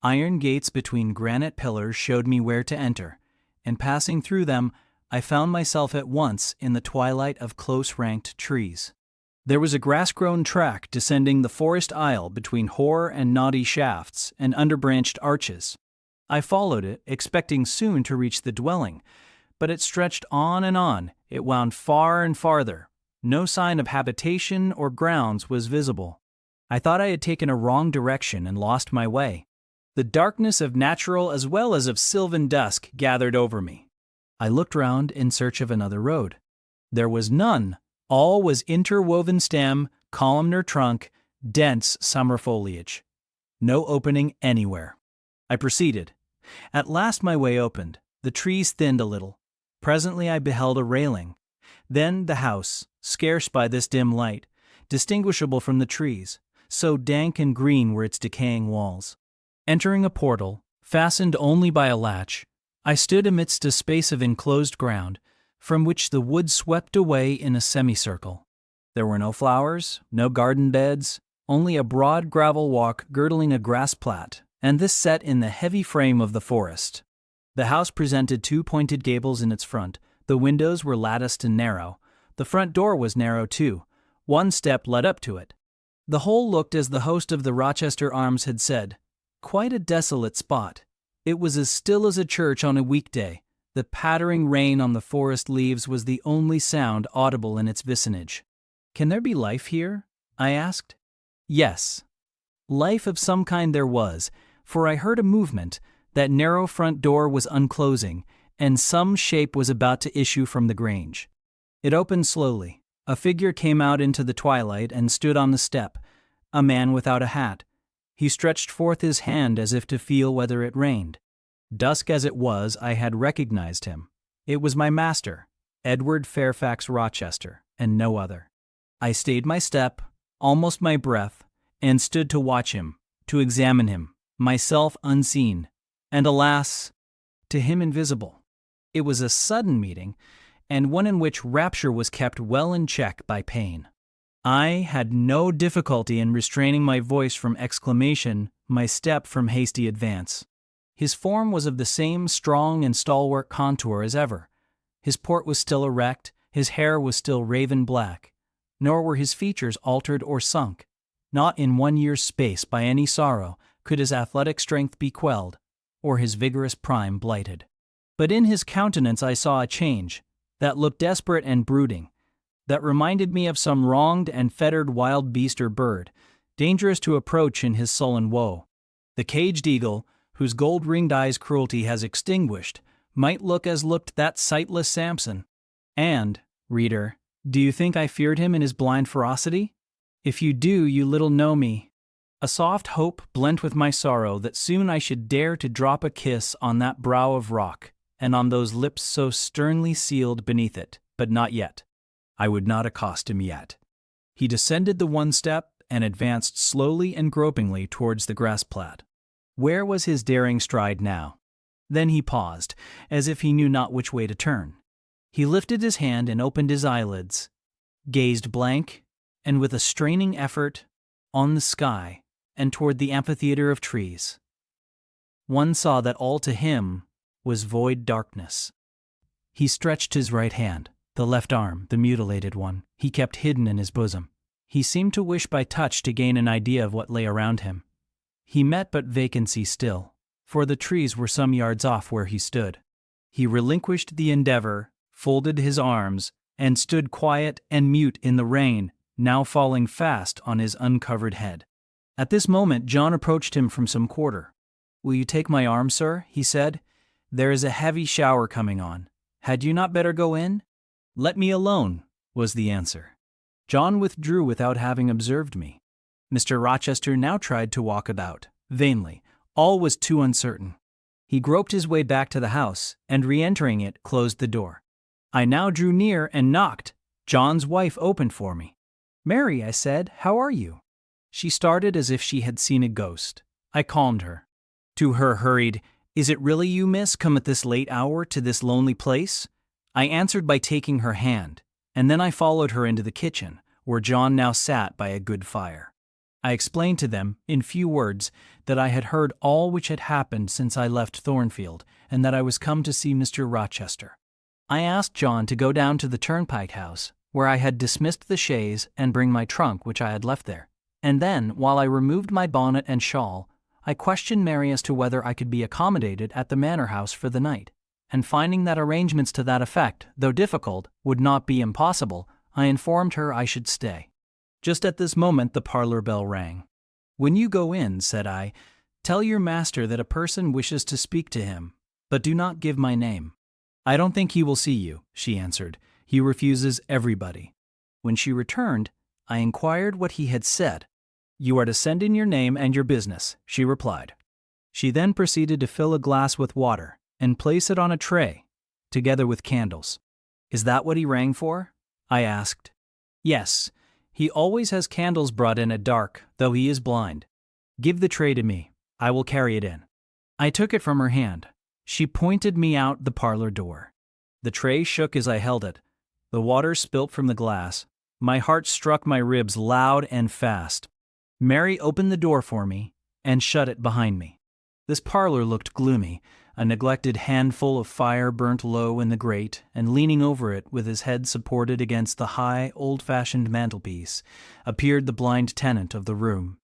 Iron gates between granite pillars showed me where to enter, and passing through them, I found myself at once in the twilight of close-ranked trees. There was a grass-grown track descending the forest aisle between hoar and knotty shafts and underbranched arches. I followed it, expecting soon to reach the dwelling, but it stretched on and on, it wound far and farther. No sign of habitation or grounds was visible. I thought I had taken a wrong direction and lost my way. The darkness of natural as well as of sylvan dusk gathered over me. I looked round in search of another road. There was none. All was interwoven stem, columnar trunk, dense summer foliage. No opening anywhere. I proceeded. At last my way opened. The trees thinned a little. Presently I beheld a railing. Then the house, scarce by this dim light, distinguishable from the trees, so dank and green were its decaying walls. Entering a portal, fastened only by a latch, I stood amidst a space of enclosed ground, from which the wood swept away in a semicircle. There were no flowers, no garden beds, only a broad gravel walk girdling a grass plat, and this set in the heavy frame of the forest. The house presented 2 pointed gables in its front. The windows were latticed and narrow. The front door was narrow too. 1 step led up to it. The whole looked as the host of the Rochester Arms had said, quite a desolate spot. It was as still as a church on a weekday. The pattering rain on the forest leaves was the only sound audible in its vicinage. "Can there be life here?" I asked. Yes. Life of some kind there was, for I heard a movement. That narrow front door was unclosing, and some shape was about to issue from the grange. It opened slowly. A figure came out into the twilight and stood on the step, a man without a hat. He stretched forth his hand as if to feel whether it rained. Dusk as it was, I had recognized him. It was my master, Edward Fairfax Rochester, and no other. I stayed my step, almost my breath, and stood to watch him, to examine him, myself unseen, and alas, to him invisible. It was a sudden meeting, and one in which rapture was kept well in check by pain. I had no difficulty in restraining my voice from exclamation, my step from hasty advance. His form was of the same strong and stalwart contour as ever. His port was still erect, his hair was still raven black, nor were his features altered or sunk. Not in 1 year's space by any sorrow could his athletic strength be quelled, or his vigorous prime blighted. But in his countenance I saw a change, that looked desperate and brooding, that reminded me of some wronged and fettered wild beast or bird, dangerous to approach in his sullen woe. The caged eagle, whose gold-ringed eyes cruelty has extinguished, might look as looked that sightless Samson. And, reader, do you think I feared him in his blind ferocity? If you do, you little know me. A soft hope blent with my sorrow that soon I should dare to drop a kiss on that brow of rock, and on those lips so sternly sealed beneath it, but not yet. I would not accost him yet. He descended the 1 step and advanced slowly and gropingly towards the grass plat. Where was his daring stride now? Then he paused, as if he knew not which way to turn. He lifted his hand and opened his eyelids, gazed blank, and with a straining effort, on the sky and toward the amphitheater of trees. One saw that all to him was void darkness. He stretched his right hand. The left arm, the mutilated one, he kept hidden in his bosom. He seemed to wish by touch to gain an idea of what lay around him. He met but vacancy still, for the trees were some yards off where he stood. He relinquished the endeavor, folded his arms, and stood quiet and mute in the rain, now falling fast on his uncovered head. At this moment John approached him from some quarter. "Will you take my arm, sir?" he said. "There is a heavy shower coming on. Had you not better go in?" "Let me alone," was the answer. John withdrew without having observed me. Mr. Rochester now tried to walk about. Vainly. All was too uncertain. He groped his way back to the house, and re-entering it, closed the door. I now drew near and knocked. John's wife opened for me. "Mary," I said, "how are you?" She started as if she had seen a ghost. I calmed her. To her hurried, "Is it really you, miss, come at this late hour to this lonely place?" I answered by taking her hand, and then I followed her into the kitchen, where John now sat by a good fire. I explained to them, in few words, that I had heard all which had happened since I left Thornfield, and that I was come to see Mr. Rochester. I asked John to go down to the turnpike house, where I had dismissed the chaise, and bring my trunk which I had left there. And then, while I removed my bonnet and shawl, I questioned Mary as to whether I could be accommodated at the manor house for the night, and finding that arrangements to that effect, though difficult, would not be impossible, I informed her I should stay. Just at this moment the parlor bell rang. "When you go in," said I, "tell your master that a person wishes to speak to him, but do not give my name." "I don't think he will see you," she answered. "He refuses everybody." When she returned, I inquired what he had said. "You are to send in your name and your business," she replied. She then proceeded to fill a glass with water and place it on a tray, together with candles. "Is that what he rang for?" I asked. "Yes. He always has candles brought in at dark, though he is blind. Give the tray to me. I will carry it in." I took it from her hand. She pointed me out the parlor door. The tray shook as I held it. The water spilt from the glass. My heart struck my ribs loud and fast. Mary opened the door for me and shut it behind me. This parlor looked gloomy. A neglected handful of fire burnt low in the grate, and leaning over it with his head supported against the high, old-fashioned mantelpiece, appeared the blind tenant of the room.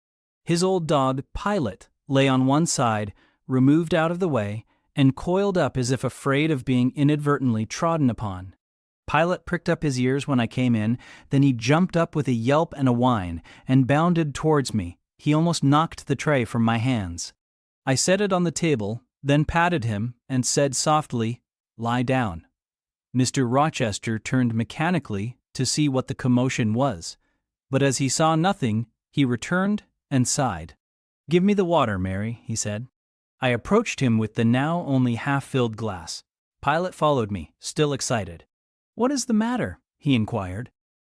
His old dog, Pilot, lay on one side, removed out of the way, and coiled up as if afraid of being inadvertently trodden upon. Pilot pricked up his ears when I came in, then he jumped up with a yelp and a whine, and bounded towards me. He almost knocked the tray from my hands. I set it on the table, then patted him and said softly, "Lie down." Mr. Rochester turned mechanically to see what the commotion was, but as he saw nothing, he returned and sighed. "Give me the water, Mary," he said. I approached him with the now only half-filled glass. Pilot followed me, still excited. "What is the matter?" he inquired.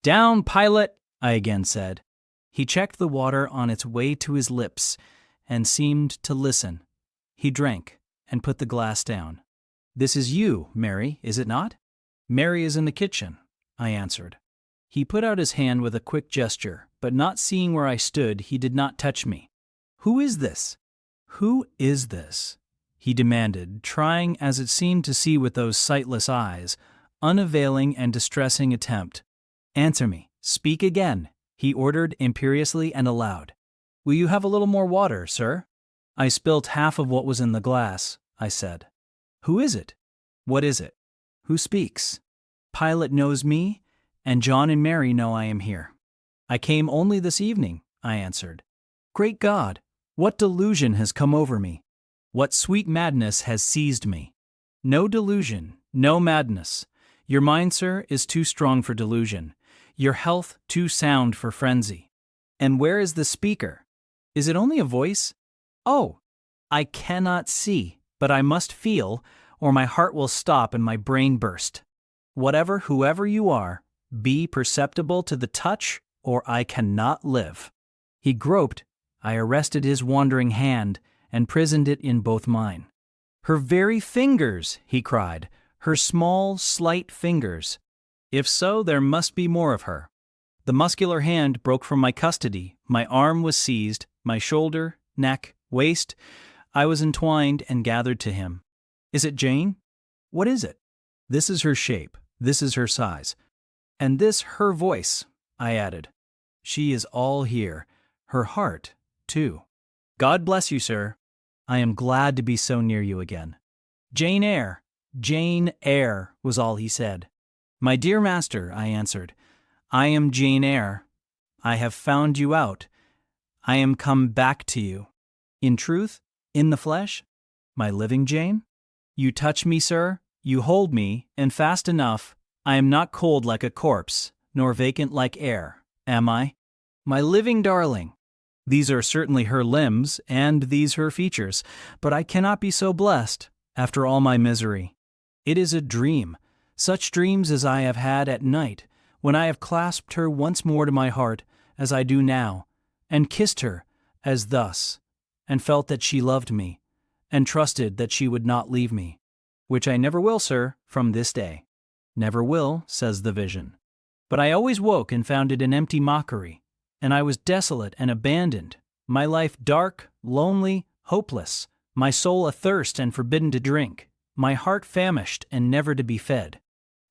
"Down, Pilot," I again said. He checked the water on its way to his lips and seemed to listen. He drank and put the glass down. "This is you, Mary, is it not?" "Mary is in the kitchen," I answered. He put out his hand with a quick gesture, but not seeing where I stood, he did not touch me. "Who is this? Who is this?" he demanded, trying, as it seemed to see with those sightless eyes, unavailing and distressing attempt. "Answer me. Speak again," he ordered imperiously and aloud. "Will you have a little more water, sir?" "I spilt half of what was in the glass," I said. "Who is it? What is it? Who speaks?" "Pilot knows me, and John and Mary know I am here." "I came only this evening," I answered. "Great God! What delusion has come over me? What sweet madness has seized me?" "No delusion, no madness. Your mind, sir, is too strong for delusion. Your health too sound for frenzy. And where is the speaker? Is it only a voice? Oh, I cannot see, but I must feel, or my heart will stop and my brain burst. Whoever you are, be perceptible to the touch, or I cannot live." He groped. I arrested his wandering hand and prisoned it in both mine. "Her very fingers!" he cried. "Her small, slight fingers. If so, there must be more of her." The muscular hand broke from my custody. My arm was seized, my shoulder, neck, waist. I was entwined and gathered to him. "Is it Jane? What is it? This is her shape, this is her size. And this her voice," I added. "She is all here. Her heart, too. God bless you, sir. I am glad to be so near you again." "Jane Eyre, Jane Eyre," was all he said. "My dear master," I answered, "I am Jane Eyre. I have found you out. I am come back to you. In truth, in the flesh, my living Jane? You touch me, sir, you hold me, and fast enough. I am not cold like a corpse, nor vacant like air, am I? My living darling, These are certainly her limbs, and these her features, but I cannot be so blessed, after all my misery. It is a dream, such dreams as I have had at night, when I have clasped her once more to my heart, as I do now, and kissed her, as thus, and felt that she loved me, and trusted that she would not leave me, which I never will, sir, from this day. Never will, says the vision. But I always woke and found it an empty mockery, and I was desolate and abandoned, my life dark, lonely, hopeless, my soul athirst and forbidden to drink, my heart famished and never to be fed.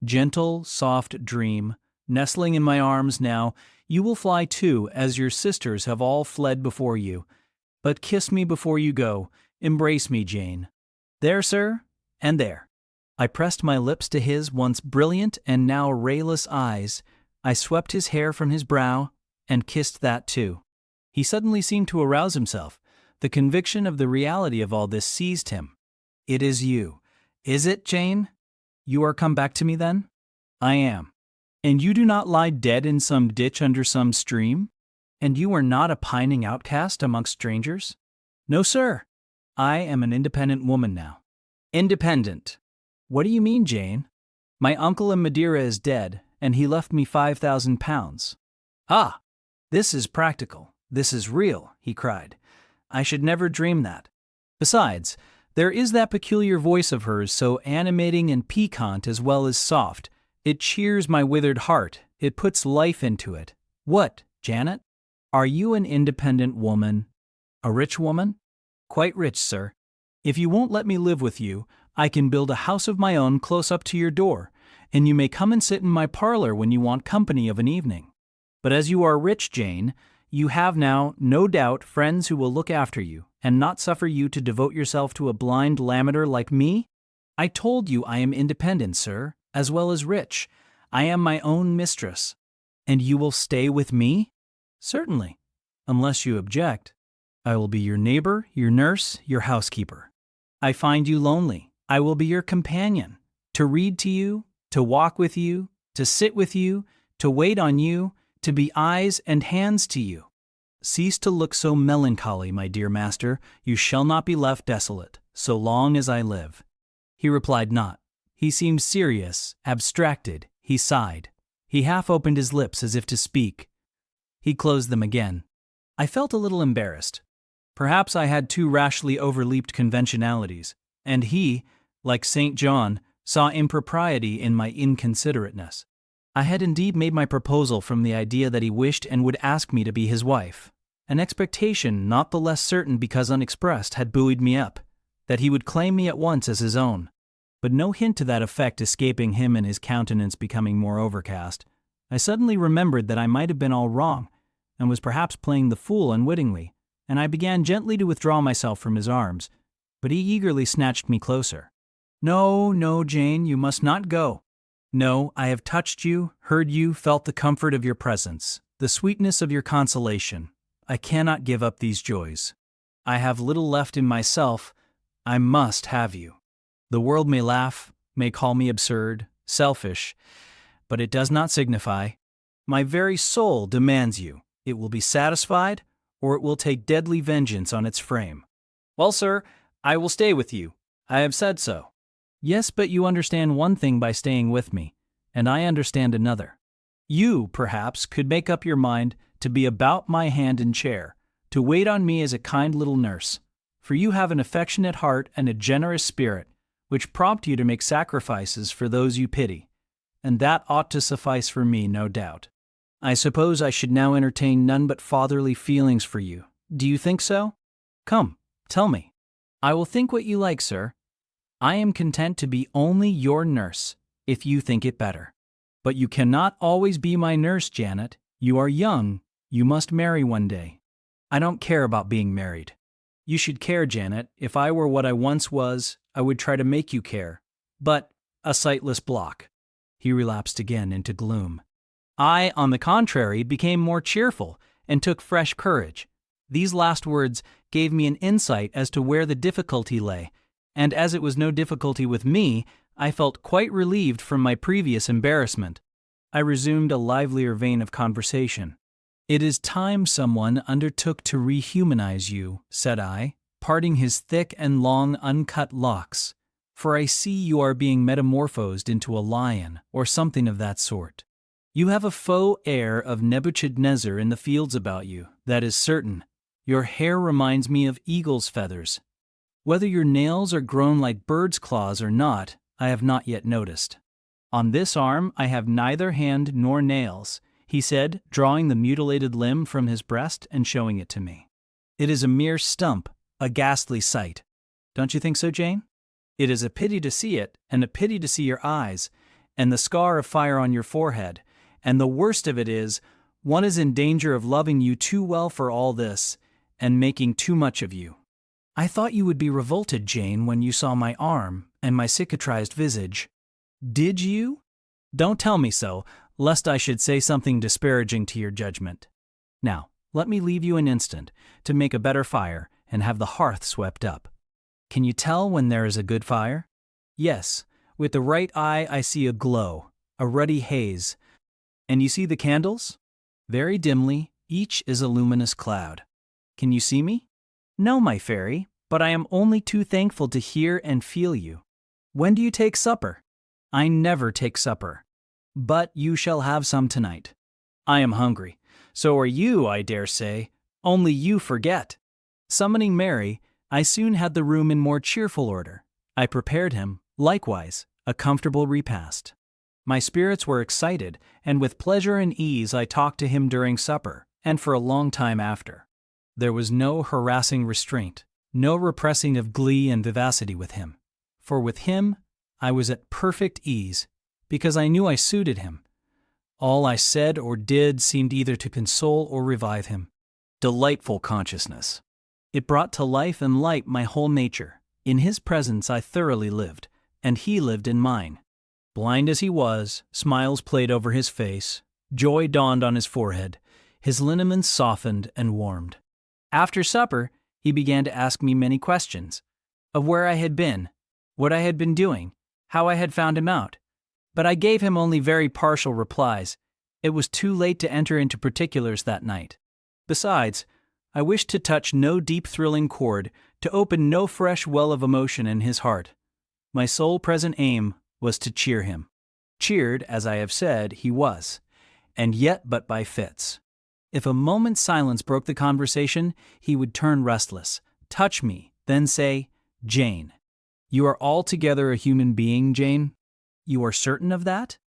Gentle, soft dream, nestling in my arms now, you will fly too, as your sisters have all fled before you. But kiss me before you go, embrace me, Jane. There, sir, and there. I pressed my lips to his once brilliant and now rayless eyes. I swept his hair from his brow, and kissed that too. He suddenly seemed to arouse himself. The conviction of the reality of all this seized him. It is you. Is it, Jane? You are come back to me, then? I am. And you do not lie dead in some ditch under some stream? And you are not a pining outcast amongst strangers? No, sir. I am an independent woman now. Independent. What do you mean, Jane? My uncle in Madeira is dead, and he left me £5,000. Ah! This is practical. This is real, he cried. I should never dream that. Besides, there is that peculiar voice of hers, so animating and piquant as well as soft. It cheers my withered heart. It puts life into it. What, Janet? Are you an independent woman? A rich woman? Quite rich, sir. If you won't let me live with you, I can build a house of my own close up to your door, and you may come and sit in my parlor when you want company of an evening. But as you are rich, Jane, you have now, no doubt, friends who will look after you, and not suffer you to devote yourself to a blind lamenter like me? I told you I am independent, sir, as well as rich. I am my own mistress. And you will stay with me? Certainly, unless you object. I will be your neighbor, your nurse, your housekeeper. I find you lonely. I will be your companion, to read to you, to walk with you, to sit with you, to wait on you, to be eyes and hands to you. Cease to look so melancholy, my dear master. You shall not be left desolate, so long as I live. He replied not. He seemed serious, abstracted. He sighed. He half opened his lips as if to speak. He closed them again. I felt a little embarrassed. Perhaps I had too rashly overleaped conventionalities, and he, like St. John, saw impropriety in my inconsiderateness. I had indeed made my proposal from the idea that he wished and would ask me to be his wife. An expectation not the less certain because unexpressed had buoyed me up, that he would claim me at once as his own. But no hint to that effect escaping him and his countenance becoming more overcast, I suddenly remembered that I might have been all wrong, and was perhaps playing the fool unwittingly, and I began gently to withdraw myself from his arms, but he eagerly snatched me closer. No, no, Jane, you must not go. No, I have touched you, heard you, felt the comfort of your presence, the sweetness of your consolation. I cannot give up these joys. I have little left in myself. I must have you. The world may laugh, may call me absurd, selfish, but it does not signify. My very soul demands you. It will be satisfied, or it will take deadly vengeance on its frame. Well, sir, I will stay with you. I have said so. Yes, but you understand one thing by staying with me, and I understand another. You, perhaps, could make up your mind to be about my hand and chair, to wait on me as a kind little nurse, for you have an affectionate heart and a generous spirit, which prompt you to make sacrifices for those you pity, and that ought to suffice for me, no doubt. I suppose I should now entertain none but fatherly feelings for you. Do you think so? Come, tell me. I will think what you like, sir. I am content to be only your nurse, if you think it better. But you cannot always be my nurse, Janet. You are young. You must marry one day. I don't care about being married. You should care, Janet. If I were what I once was, I would try to make you care. But a sightless block. He relapsed again into gloom. I, on the contrary, became more cheerful and took fresh courage. These last words gave me an insight as to where the difficulty lay, and as it was no difficulty with me, I felt quite relieved from my previous embarrassment. I resumed a livelier vein of conversation. "It is time someone undertook to rehumanize you," said I, parting his thick and long uncut locks, "for I see you are being metamorphosed into a lion or something of that sort. You have a faux air of Nebuchadnezzar in the fields about you, that is certain. Your hair reminds me of eagle's feathers. Whether your nails are grown like bird's claws or not, I have not yet noticed. On this arm I have neither hand nor nails," he said, drawing the mutilated limb from his breast and showing it to me. "It is a mere stump, a ghastly sight. Don't you think so, Jane? It is a pity to see it, and a pity to see your eyes, and the scar of fire on your forehead, and the worst of it is, one is in danger of loving you too well for all this, and making too much of you. I thought you would be revolted, Jane, when you saw my arm and my cicatrized visage." "Did you? Don't tell me so, lest I should say something disparaging to your judgment. Now, let me leave you an instant, to make a better fire and have the hearth swept up. Can you tell when there is a good fire?" "Yes, with the right eye I see a glow, a ruddy haze. And you see the candles?" "Very dimly, each is a luminous cloud. Can you see me?" "No, my fairy, but I am only too thankful to hear and feel you. When do you take supper?" "I never take supper. But you shall have some tonight." "I am hungry. So are you, I dare say. Only you forget." Summoning Mary, I soon had the room in more cheerful order. I prepared him, likewise, a comfortable repast. My spirits were excited, and with pleasure and ease I talked to him during supper, and for a long time after. There was no harassing restraint, no repressing of glee and vivacity with him. For with him I was at perfect ease, because I knew I suited him. All I said or did seemed either to console or revive him. Delightful consciousness. It brought to life and light my whole nature. In his presence I thoroughly lived, and he lived in mine. Blind as he was, smiles played over his face, joy dawned on his forehead, his lineaments softened and warmed. After supper, he began to ask me many questions, of where I had been, what I had been doing, how I had found him out. But I gave him only very partial replies. It was too late to enter into particulars that night. Besides, I wished to touch no deep thrilling chord, to open no fresh well of emotion in his heart. My sole present aim was to cheer him. Cheered, as I have said, he was, and yet but by fits. If a moment's silence broke the conversation, he would turn restless, touch me, then say, "Jane. You are altogether a human being, Jane? You are certain of that?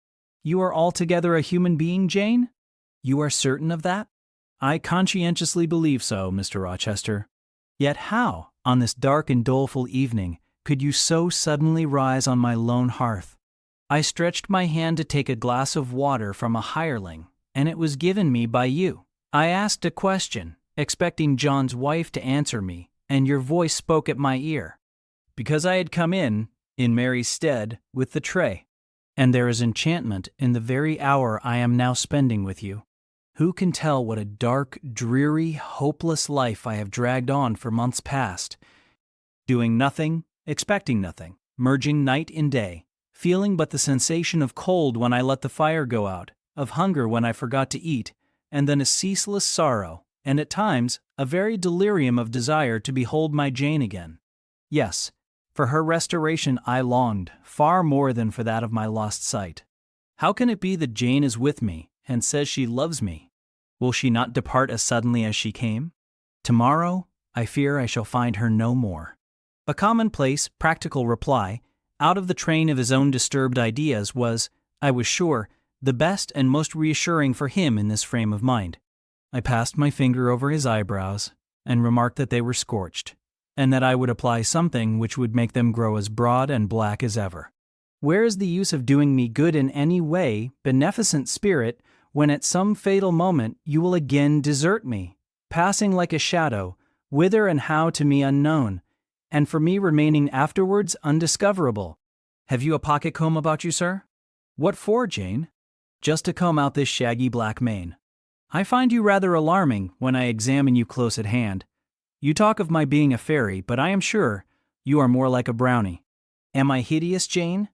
You are altogether a human being, Jane? You are certain of that?" "I conscientiously believe so, Mr. Rochester." "Yet how, on this dark and doleful evening, could you so suddenly rise on my lone hearth?" "I stretched my hand to take a glass of water from a hireling, and it was given me by you. I asked a question, expecting John's wife to answer me, and your voice spoke at my ear, because I had come in Mary's stead, with the tray. And there is enchantment in the very hour I am now spending with you. Who can tell what a dark, dreary, hopeless life I have dragged on for months past, doing nothing, expecting nothing, merging night in day, feeling but the sensation of cold when I let the fire go out, of hunger when I forgot to eat, and then a ceaseless sorrow, and at times a very delirium of desire to behold my Jane again. Yes, for her restoration I longed, far more than for that of my lost sight. How can it be that Jane is with me, and says she loves me? Will she not depart as suddenly as she came? Tomorrow, I fear I shall find her no more. A commonplace, practical reply, out of the train of his own disturbed ideas, was, I was sure, the best and most reassuring for him in this frame of mind. I passed my finger over his eyebrows, and remarked that they were scorched, and that I would apply something which would make them grow as broad and black as ever. Where is the use of doing me good in any way, beneficent spirit, when at some fatal moment you will again desert me, passing like a shadow, whither and how to me unknown, and for me remaining afterwards undiscoverable? Have you a pocket comb about you, sir? What for, Jane? Just to comb out this shaggy black mane. I find you rather alarming when I examine you close at hand. You talk of my being a fairy, but I am sure you are more like a brownie. Am I hideous, Jane?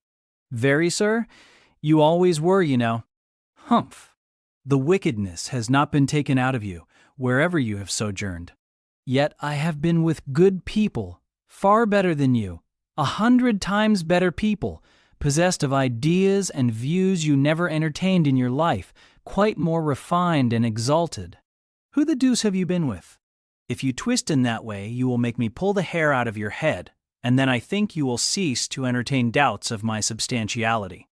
Very, sir. You always were, you know. Humph. The wickedness has not been taken out of you, wherever you have sojourned. Yet I have been with good people, far better than you, 100 times better people, possessed of ideas and views you never entertained in your life, quite more refined and exalted. Who the deuce have you been with? If you twist in that way, you will make me pull the hair out of your head, and then I think you will cease to entertain doubts of my substantiality.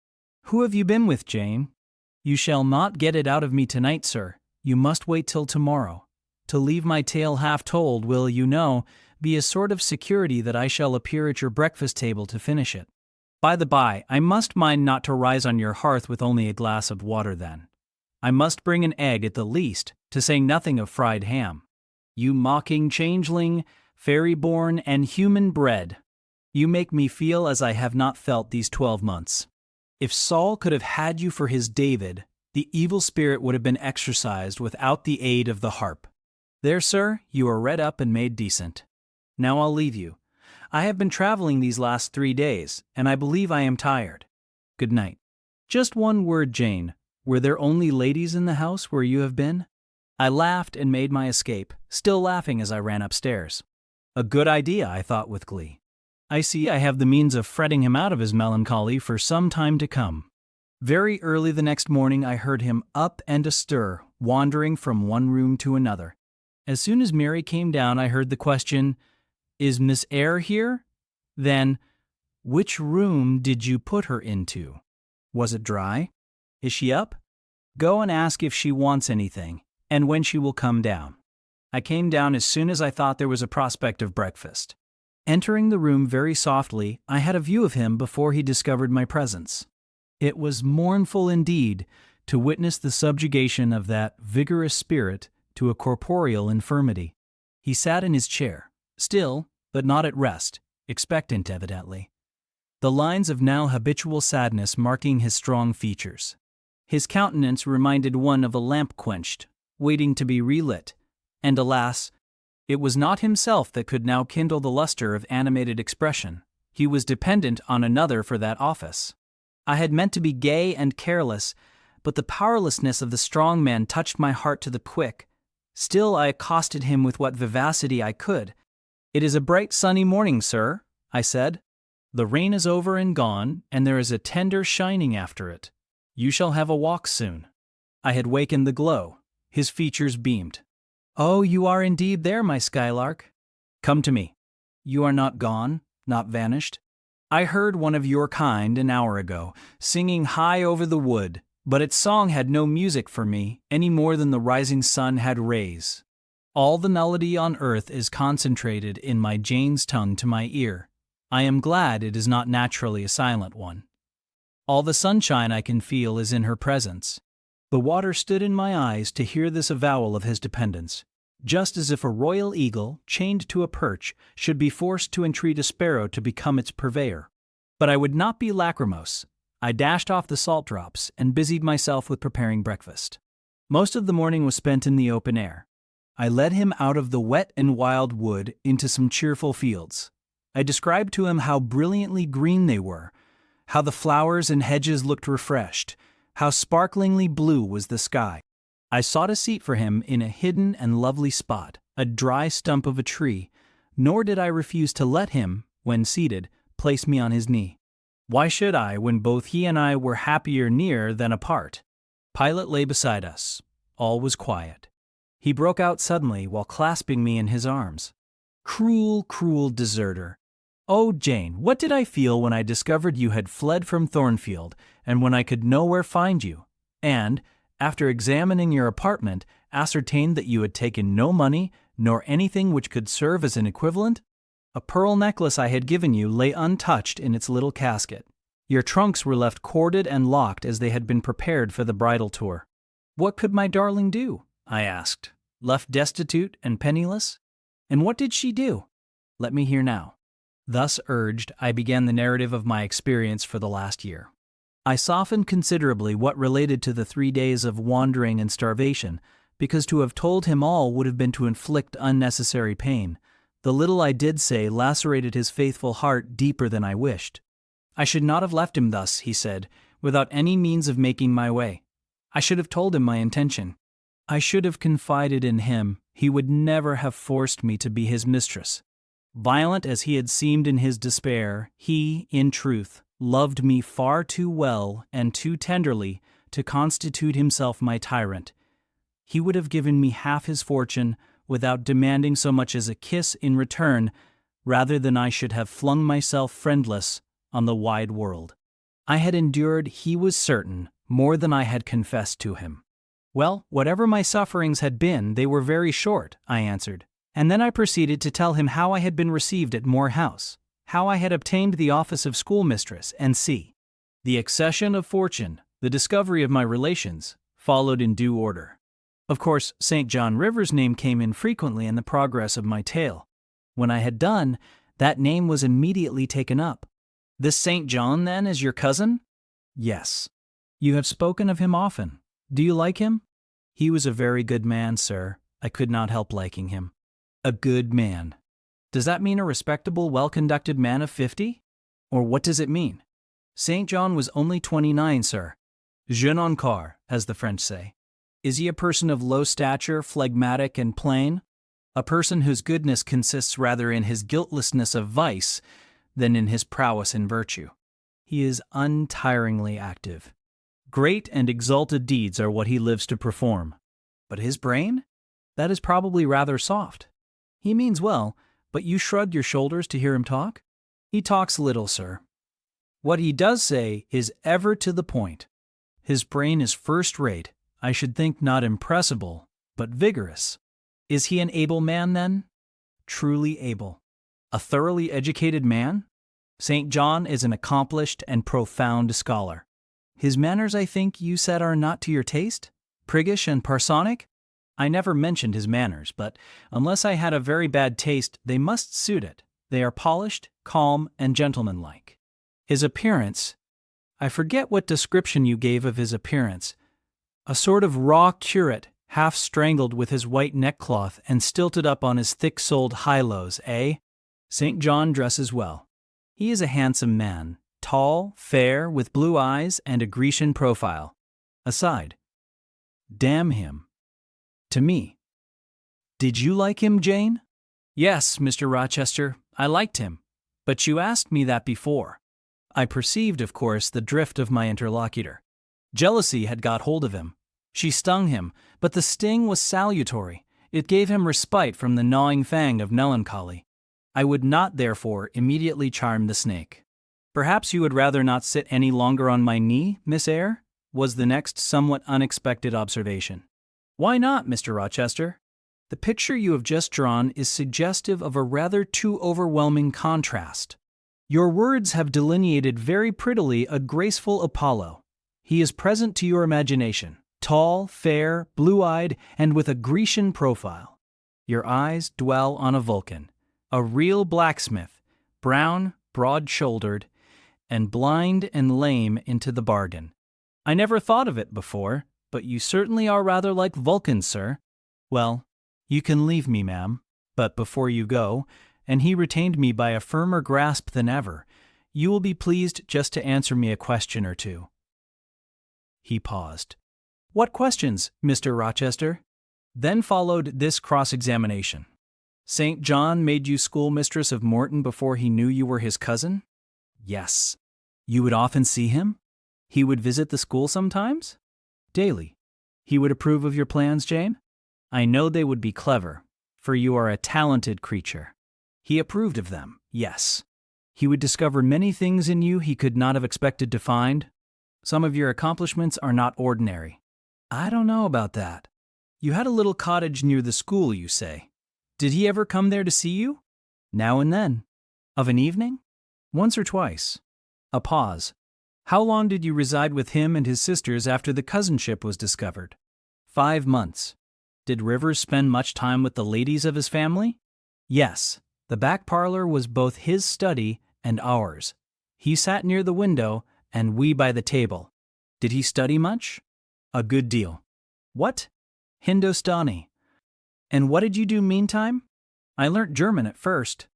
Who have you been with, Jane? You shall not get it out of me tonight, sir. You must wait till tomorrow. To leave my tale half told will, you know, be a sort of security that I shall appear at your breakfast table to finish it. By the by, I must mind not to rise on your hearth with only a glass of water then. I must bring an egg at the least, to say nothing of fried ham. You mocking changeling, fairy-born and human-bred, you make me feel as I have not felt these 12 months. If Saul could have had you for his David, the evil spirit would have been exorcised without the aid of the harp. There, sir, you are read up and made decent. Now I'll leave you. I have been traveling these last 3 days, and I believe I am tired. Good night. Just one word, Jane. Were there only ladies in the house where you have been? I laughed and made my escape, still laughing as I ran upstairs. A good idea, I thought with glee. I see I have the means of fretting him out of his melancholy for some time to come. Very early the next morning I heard him up and astir, wandering from one room to another. As soon as Mary came down, I heard the question, "Is Miss Eyre here?" Then, "Which room did you put her into? Was it dry? Is she up? Go and ask if she wants anything, and when she will come down." I came down as soon as I thought there was a prospect of breakfast. Entering the room very softly, I had a view of him before he discovered my presence. It was mournful indeed to witness the subjugation of that vigorous spirit to a corporeal infirmity. He sat in his chair, still, but not at rest, expectant evidently, the lines of now habitual sadness marking his strong features. His countenance reminded one of a lamp quenched, waiting to be relit, and alas, it was not himself that could now kindle the luster of animated expression. He was dependent on another for that office. I had meant to be gay and careless, but the powerlessness of the strong man touched my heart to the quick. Still I accosted him with what vivacity I could. "It is a bright sunny morning, sir," I said. "The rain is over and gone, and there is a tender shining after it. You shall have a walk soon." I had wakened the glow. His features beamed. "Oh, you are indeed there, my skylark. Come to me. You are not gone, not vanished. I heard one of your kind an hour ago, singing high over the wood, but its song had no music for me, any more than the rising sun had rays. All the melody on earth is concentrated in my Jane's tongue to my ear. I am glad it is not naturally a silent one. All the sunshine I can feel is in her presence. The water stood in my eyes to hear this avowal of his dependence, just as if a royal eagle, chained to a perch, should be forced to entreat a sparrow to become its purveyor. But I would not be lachrymose. I dashed off the salt drops and busied myself with preparing breakfast. Most of the morning was spent in the open air. I led him out of the wet and wild wood into some cheerful fields. I described to him how brilliantly green they were, how the flowers and hedges looked refreshed, how sparklingly blue was the sky. I sought a seat for him in a hidden and lovely spot, a dry stump of a tree, nor did I refuse to let him, when seated, place me on his knee. Why should I, when both he and I were happier near than apart? Pilate lay beside us. All was quiet. He broke out suddenly while clasping me in his arms. "Cruel, cruel deserter! Oh, Jane, what did I feel when I discovered you had fled from Thornfield, and when I could nowhere find you, and, after examining your apartment, ascertained that you had taken no money, nor anything which could serve as an equivalent? A pearl necklace I had given you lay untouched in its little casket. Your trunks were left corded and locked as they had been prepared for the bridal tour. What could my darling do?" I asked. "Left destitute and penniless? And what did she do? Let me hear now." Thus urged, I began the narrative of my experience for the last year. I softened considerably what related to the 3 days of wandering and starvation, because to have told him all would have been to inflict unnecessary pain. The little I did say lacerated his faithful heart deeper than I wished. "I should not have left him thus," he said, "without any means of making my way. I should have told him my intention. I should have confided in him. He would never have forced me to be his mistress. Violent as he had seemed in his despair, he, in truth, loved me far too well and too tenderly to constitute himself my tyrant. He would have given me half his fortune without demanding so much as a kiss in return, rather than I should have flung myself friendless on the wide world. I had endured, he was certain, more than I had confessed to him. Well, whatever my sufferings had been, they were very short, I answered, and then I proceeded to tell him how I had been received at Moor House, how I had obtained the office of schoolmistress, and the accession of fortune, the discovery of my relations, followed in due order. Of course, St. John Rivers' name came in frequently in the progress of my tale. When I had done, that name was immediately taken up. This St. John, then, is your cousin? Yes. You have spoken of him often. Do you like him? He was a very good man, sir. I could not help liking him. A good man. Does that mean a respectable, well-conducted man of 50? Or what does it mean? St. John was only 29, sir. Jeune encore, as the French say. Is he a person of low stature, phlegmatic and plain? A person whose goodness consists rather in his guiltlessness of vice than in his prowess in virtue. He is untiringly active. Great and exalted deeds are what he lives to perform. But his brain? That is probably rather soft. He means well, but you shrugged your shoulders to hear him talk? He talks little, sir. What he does say is ever to the point. His brain is first-rate, I should think not impressible, but vigorous. Is he an able man, then? Truly able. A thoroughly educated man? St. John is an accomplished and profound scholar. His manners, I think, you said are not to your taste? Priggish and parsonic? I never mentioned his manners, but unless I had a very bad taste, they must suit it. They are polished, calm, and gentlemanlike. His appearance, I forget what description you gave of his appearance. A sort of raw curate, half strangled with his white neckcloth and stilted up on his thick-soled high-lows, eh? St. John dresses well. He is a handsome man, tall, fair, with blue eyes and a Grecian profile. Aside. Damn him. To me. Did you like him, Jane? Yes, Mr. Rochester, I liked him. But you asked me that before. I perceived, of course, the drift of my interlocutor. Jealousy had got hold of him. She stung him, but the sting was salutary. It gave him respite from the gnawing fang of melancholy. I would not, therefore, immediately charm the snake. Perhaps you would rather not sit any longer on my knee, Miss Eyre? Was the next somewhat unexpected observation. Why not, Mr. Rochester? The picture you have just drawn is suggestive of a rather too overwhelming contrast. Your words have delineated very prettily a graceful Apollo. He is present to your imagination, tall, fair, blue-eyed, and with a Grecian profile. Your eyes dwell on a Vulcan, a real blacksmith, brown, broad-shouldered, and blind and lame into the bargain. I never thought of it before, but you certainly are rather like Vulcan, sir. Well, you can leave me, ma'am, but before you go, and he retained me by a firmer grasp than ever, you will be pleased just to answer me a question or two. He paused. What questions, Mr. Rochester? Then followed this cross-examination. St. John made you schoolmistress of Morton before he knew you were his cousin? Yes. You would often see him? He would visit the school sometimes? Daily. He would approve of your plans, Jane? I know they would be clever, for you are a talented creature. He approved of them, yes. He would discover many things in you he could not have expected to find. Some of your accomplishments are not ordinary. I don't know about that. You had a little cottage near the school, you say. Did he ever come there to see you? Now and then. Of an evening? Once or twice. A pause. How long did you reside with him and his sisters after the cousinship was discovered? 5 months. Did Rivers spend much time with the ladies of his family? Yes. The back parlor was both his study and ours. He sat near the window, and we by the table. Did he study much? A good deal. What? Hindostani. And what did you do meantime? I learnt German at first.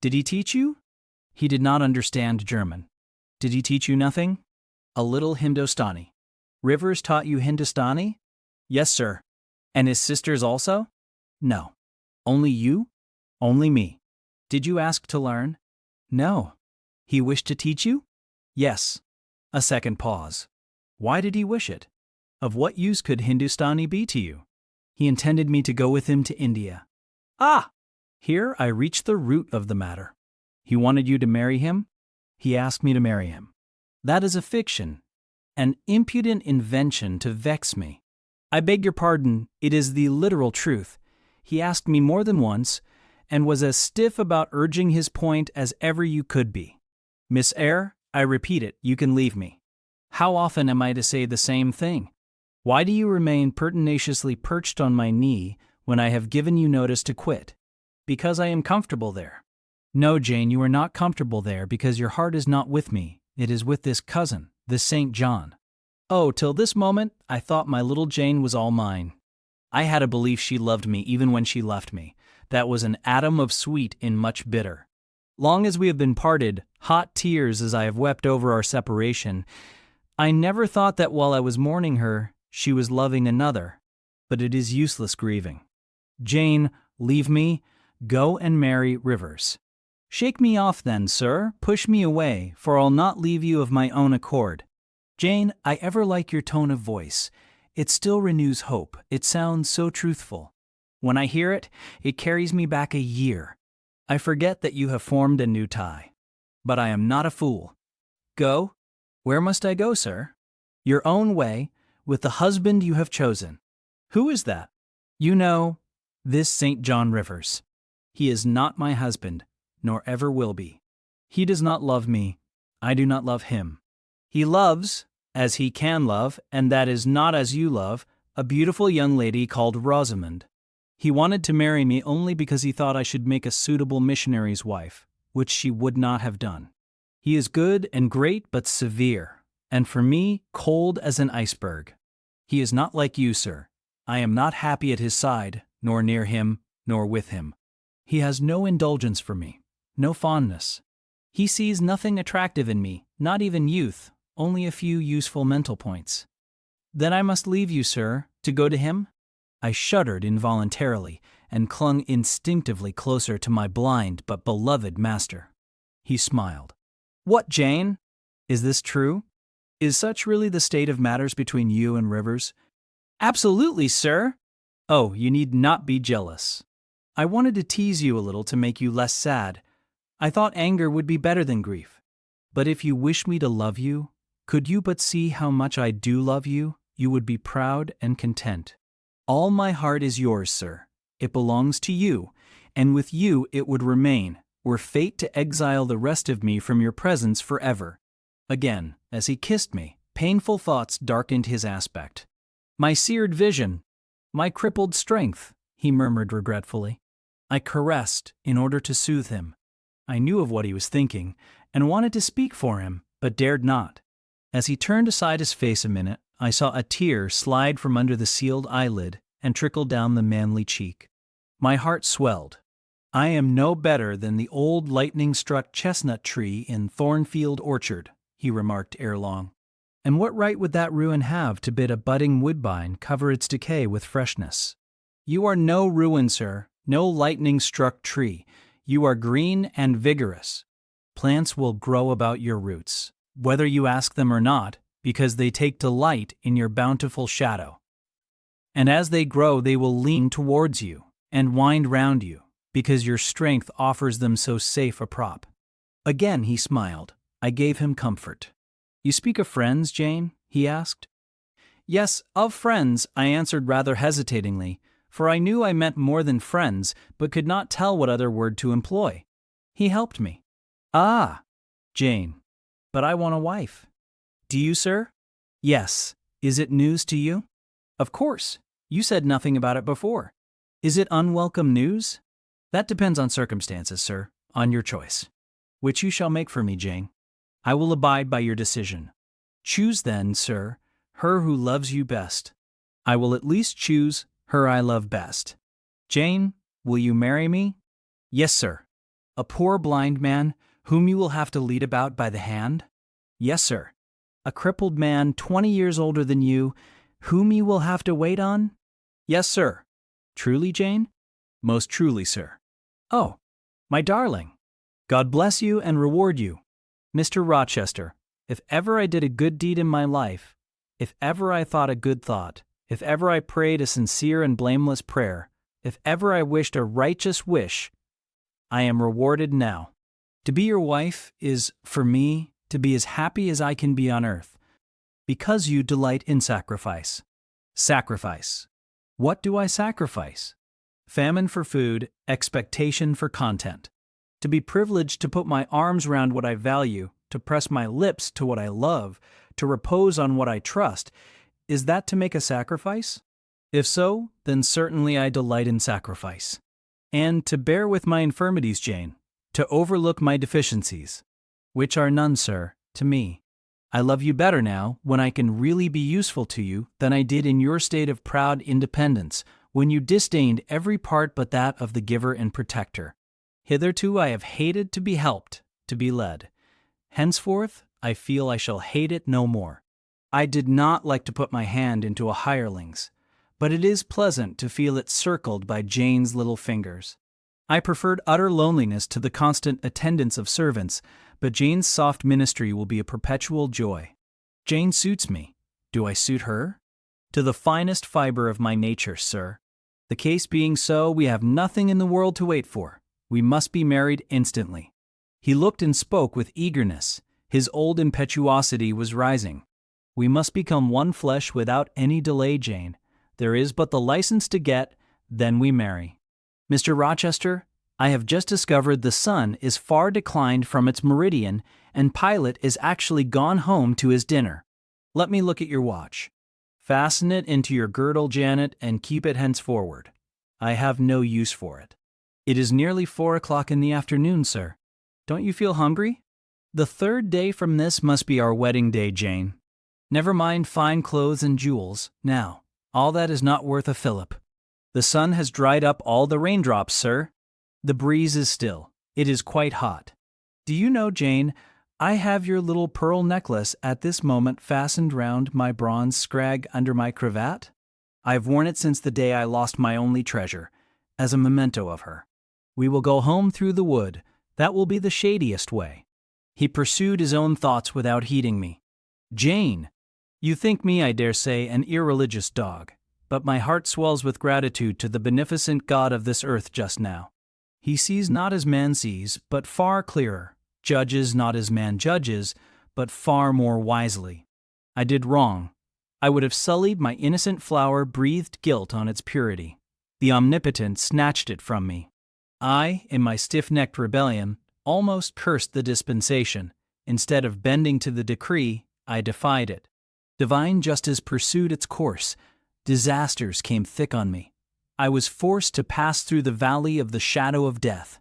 Did he teach you? He did not understand German. Did he teach you nothing? A little Hindostani. Rivers taught you Hindustani? Yes, sir. And his sisters also? No. Only you? Only me. Did you ask to learn? No. He wished to teach you? Yes. A second pause. Why did he wish it? Of what use could Hindustani be to you? He intended me to go with him to India. Ah! Here I reached the root of the matter. He wanted you to marry him? He asked me to marry him. That is a fiction, an impudent invention to vex me. I beg your pardon, it is the literal truth. He asked me more than once, and was as stiff about urging his point as ever you could be. Miss Eyre, I repeat it, you can leave me. How often am I to say the same thing? Why do you remain pertinaciously perched on my knee when I have given you notice to quit? Because I am comfortable there. No, Jane, you are not comfortable there because your heart is not with me. It is with this cousin, this St. John. Oh, till this moment, I thought my little Jane was all mine. I had a belief she loved me even when she left me. That was an atom of sweet in much bitter. Long as we have been parted, hot tears as I have wept over our separation, I never thought that while I was mourning her, she was loving another. But it is useless grieving. Jane, leave me. Go and marry Rivers. Shake me off then, sir. Push me away, for I'll not leave you of my own accord. Jane, I ever like your tone of voice. It still renews hope. It sounds so truthful. When I hear it, it carries me back a year. I forget that you have formed a new tie. But I am not a fool. Go? Where must I go, sir? Your own way, with the husband you have chosen. Who is that? You know, this St. John Rivers. He is not my husband, nor ever will be. He does not love me. I do not love him. He loves, as he can love, and that is not as you love, a beautiful young lady called Rosamond. He wanted to marry me only because he thought I should make a suitable missionary's wife, which she would not have done. He is good and great but severe, and for me, cold as an iceberg. He is not like you, sir. I am not happy at his side, nor near him, nor with him. He has no indulgence for me, no fondness. He sees nothing attractive in me, not even youth, only a few useful mental points. Then I must leave you, sir, to go to him? I shuddered involuntarily and clung instinctively closer to my blind but beloved master. He smiled. What, Jane? Is this true? Is such really the state of matters between you and Rivers? Absolutely, sir. Oh, you need not be jealous. I wanted to tease you a little to make you less sad. I thought anger would be better than grief. But if you wish me to love you, could you but see how much I do love you, you would be proud and content. All my heart is yours, sir. It belongs to you, and with you it would remain, were fate to exile the rest of me from your presence forever. Again, as he kissed me, painful thoughts darkened his aspect. My seared vision, my crippled strength, he murmured regretfully. I caressed in order to soothe him. I knew of what he was thinking, and wanted to speak for him, but dared not. As he turned aside his face a minute, I saw a tear slide from under the sealed eyelid and trickle down the manly cheek. My heart swelled. I am no better than the old lightning-struck chestnut tree in Thornfield Orchard, he remarked ere long. And what right would that ruin have to bid a budding woodbine cover its decay with freshness? You are no ruin, sir, no lightning-struck tree. You are green and vigorous. Plants will grow about your roots, whether you ask them or not, because they take delight in your bountiful shadow. And as they grow, they will lean towards you and wind round you, because your strength offers them so safe a prop. Again he smiled. I gave him comfort. You speak of friends, Jane? He asked. Yes, of friends, I answered rather hesitatingly, for I knew I meant more than friends, but could not tell what other word to employ. He helped me. Ah, Jane, but I want a wife. Do you, sir? Yes. Is it news to you? Of course. You said nothing about it before. Is it unwelcome news? That depends on circumstances, sir, on your choice. Which you shall make for me, Jane. I will abide by your decision. Choose then, sir, her who loves you best. I will at least choose her I love best. Jane, will you marry me? Yes, sir. A poor blind man, whom you will have to lead about by the hand? Yes, sir. A crippled man 20 years older than you, whom you will have to wait on? Yes, sir. Truly, Jane? Most truly, sir. Oh, my darling. God bless you and reward you. Mr. Rochester, if ever I did a good deed in my life, if ever I thought a good thought, if ever I prayed a sincere and blameless prayer, if ever I wished a righteous wish, I am rewarded now. To be your wife is, for me, to be as happy as I can be on earth, because you delight in sacrifice. Sacrifice. What do I sacrifice? Famine for food, expectation for content. To be privileged to put my arms round what I value, to press my lips to what I love, to repose on what I trust, is that to make a sacrifice? If so, then certainly I delight in sacrifice. And to bear with my infirmities, Jane, to overlook my deficiencies, which are none, sir, to me. I love you better now, when I can really be useful to you, than I did in your state of proud independence, when you disdained every part but that of the giver and protector. Hitherto I have hated to be helped, to be led. Henceforth, I feel I shall hate it no more. I did not like to put my hand into a hireling's, but it is pleasant to feel it circled by Jane's little fingers. I preferred utter loneliness to the constant attendance of servants, but Jane's soft ministry will be a perpetual joy. Jane suits me. Do I suit her? To the finest fiber of my nature, sir. The case being so, we have nothing in the world to wait for. We must be married instantly. He looked and spoke with eagerness. His old impetuosity was rising. We must become one flesh without any delay, Jane. There is but the license to get, then we marry. Mr. Rochester, I have just discovered the sun is far declined from its meridian, and Pilate is actually gone home to his dinner. Let me look at your watch. Fasten it into your girdle, Janet, and keep it henceforward. I have no use for it. It is nearly 4 o'clock in the afternoon, sir. Don't you feel hungry? The 3rd day from this must be our wedding day, Jane. Never mind fine clothes and jewels, now. All that is not worth a fillip. The sun has dried up all the raindrops, sir. The breeze is still. It is quite hot. Do you know, Jane, I have your little pearl necklace at this moment fastened round my bronze scrag under my cravat? I've worn it since the day I lost my only treasure, as a memento of her. We will go home through the wood. That will be the shadiest way. He pursued his own thoughts without heeding me. Jane! You think me, I dare say, an irreligious dog, but my heart swells with gratitude to the beneficent God of this earth just now. He sees not as man sees, but far clearer, judges not as man judges, but far more wisely. I did wrong. I would have sullied my innocent flower, breathed guilt on its purity. The Omnipotent snatched it from me. I, in my stiff-necked rebellion, almost cursed the dispensation. Instead of bending to the decree, I defied it. Divine justice pursued its course. Disasters came thick on me. I was forced to pass through the valley of the shadow of death.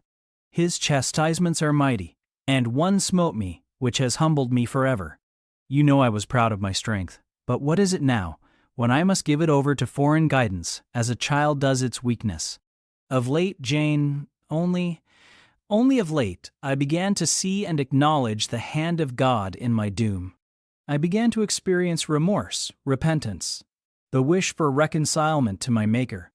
His chastisements are mighty, and one smote me, which has humbled me forever. You know I was proud of my strength, but what is it now, when I must give it over to foreign guidance, as a child does its weakness? Of late, Jane, only of late, I began to see and acknowledge the hand of God in my doom. I began to experience remorse, repentance, the wish for reconcilement to my Maker.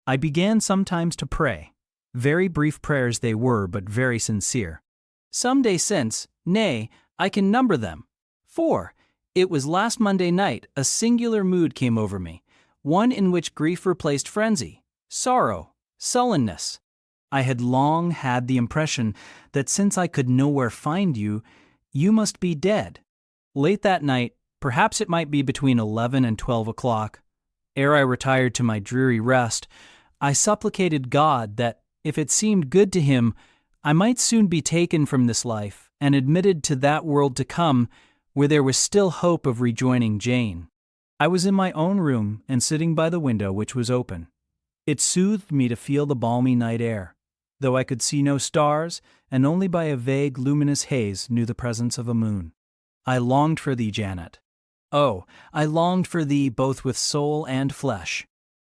I began sometimes to pray. Very brief prayers they were, but very sincere. Some day since, nay, I can number them. 4. It was last Monday night a singular mood came over me, one in which grief replaced frenzy, sorrow, sullenness. I had long had the impression that since I could nowhere find you, you must be dead. Late that night, perhaps it might be between 11 and 12 o'clock, ere I retired to my dreary rest, I supplicated God that, if it seemed good to him, I might soon be taken from this life and admitted to that world to come, where there was still hope of rejoining Jane. I was in my own room and sitting by the window, which was open. It soothed me to feel the balmy night air, though I could see no stars and only by a vague luminous haze knew the presence of a moon. I longed for thee, Janet. Oh, I longed for thee both with soul and flesh.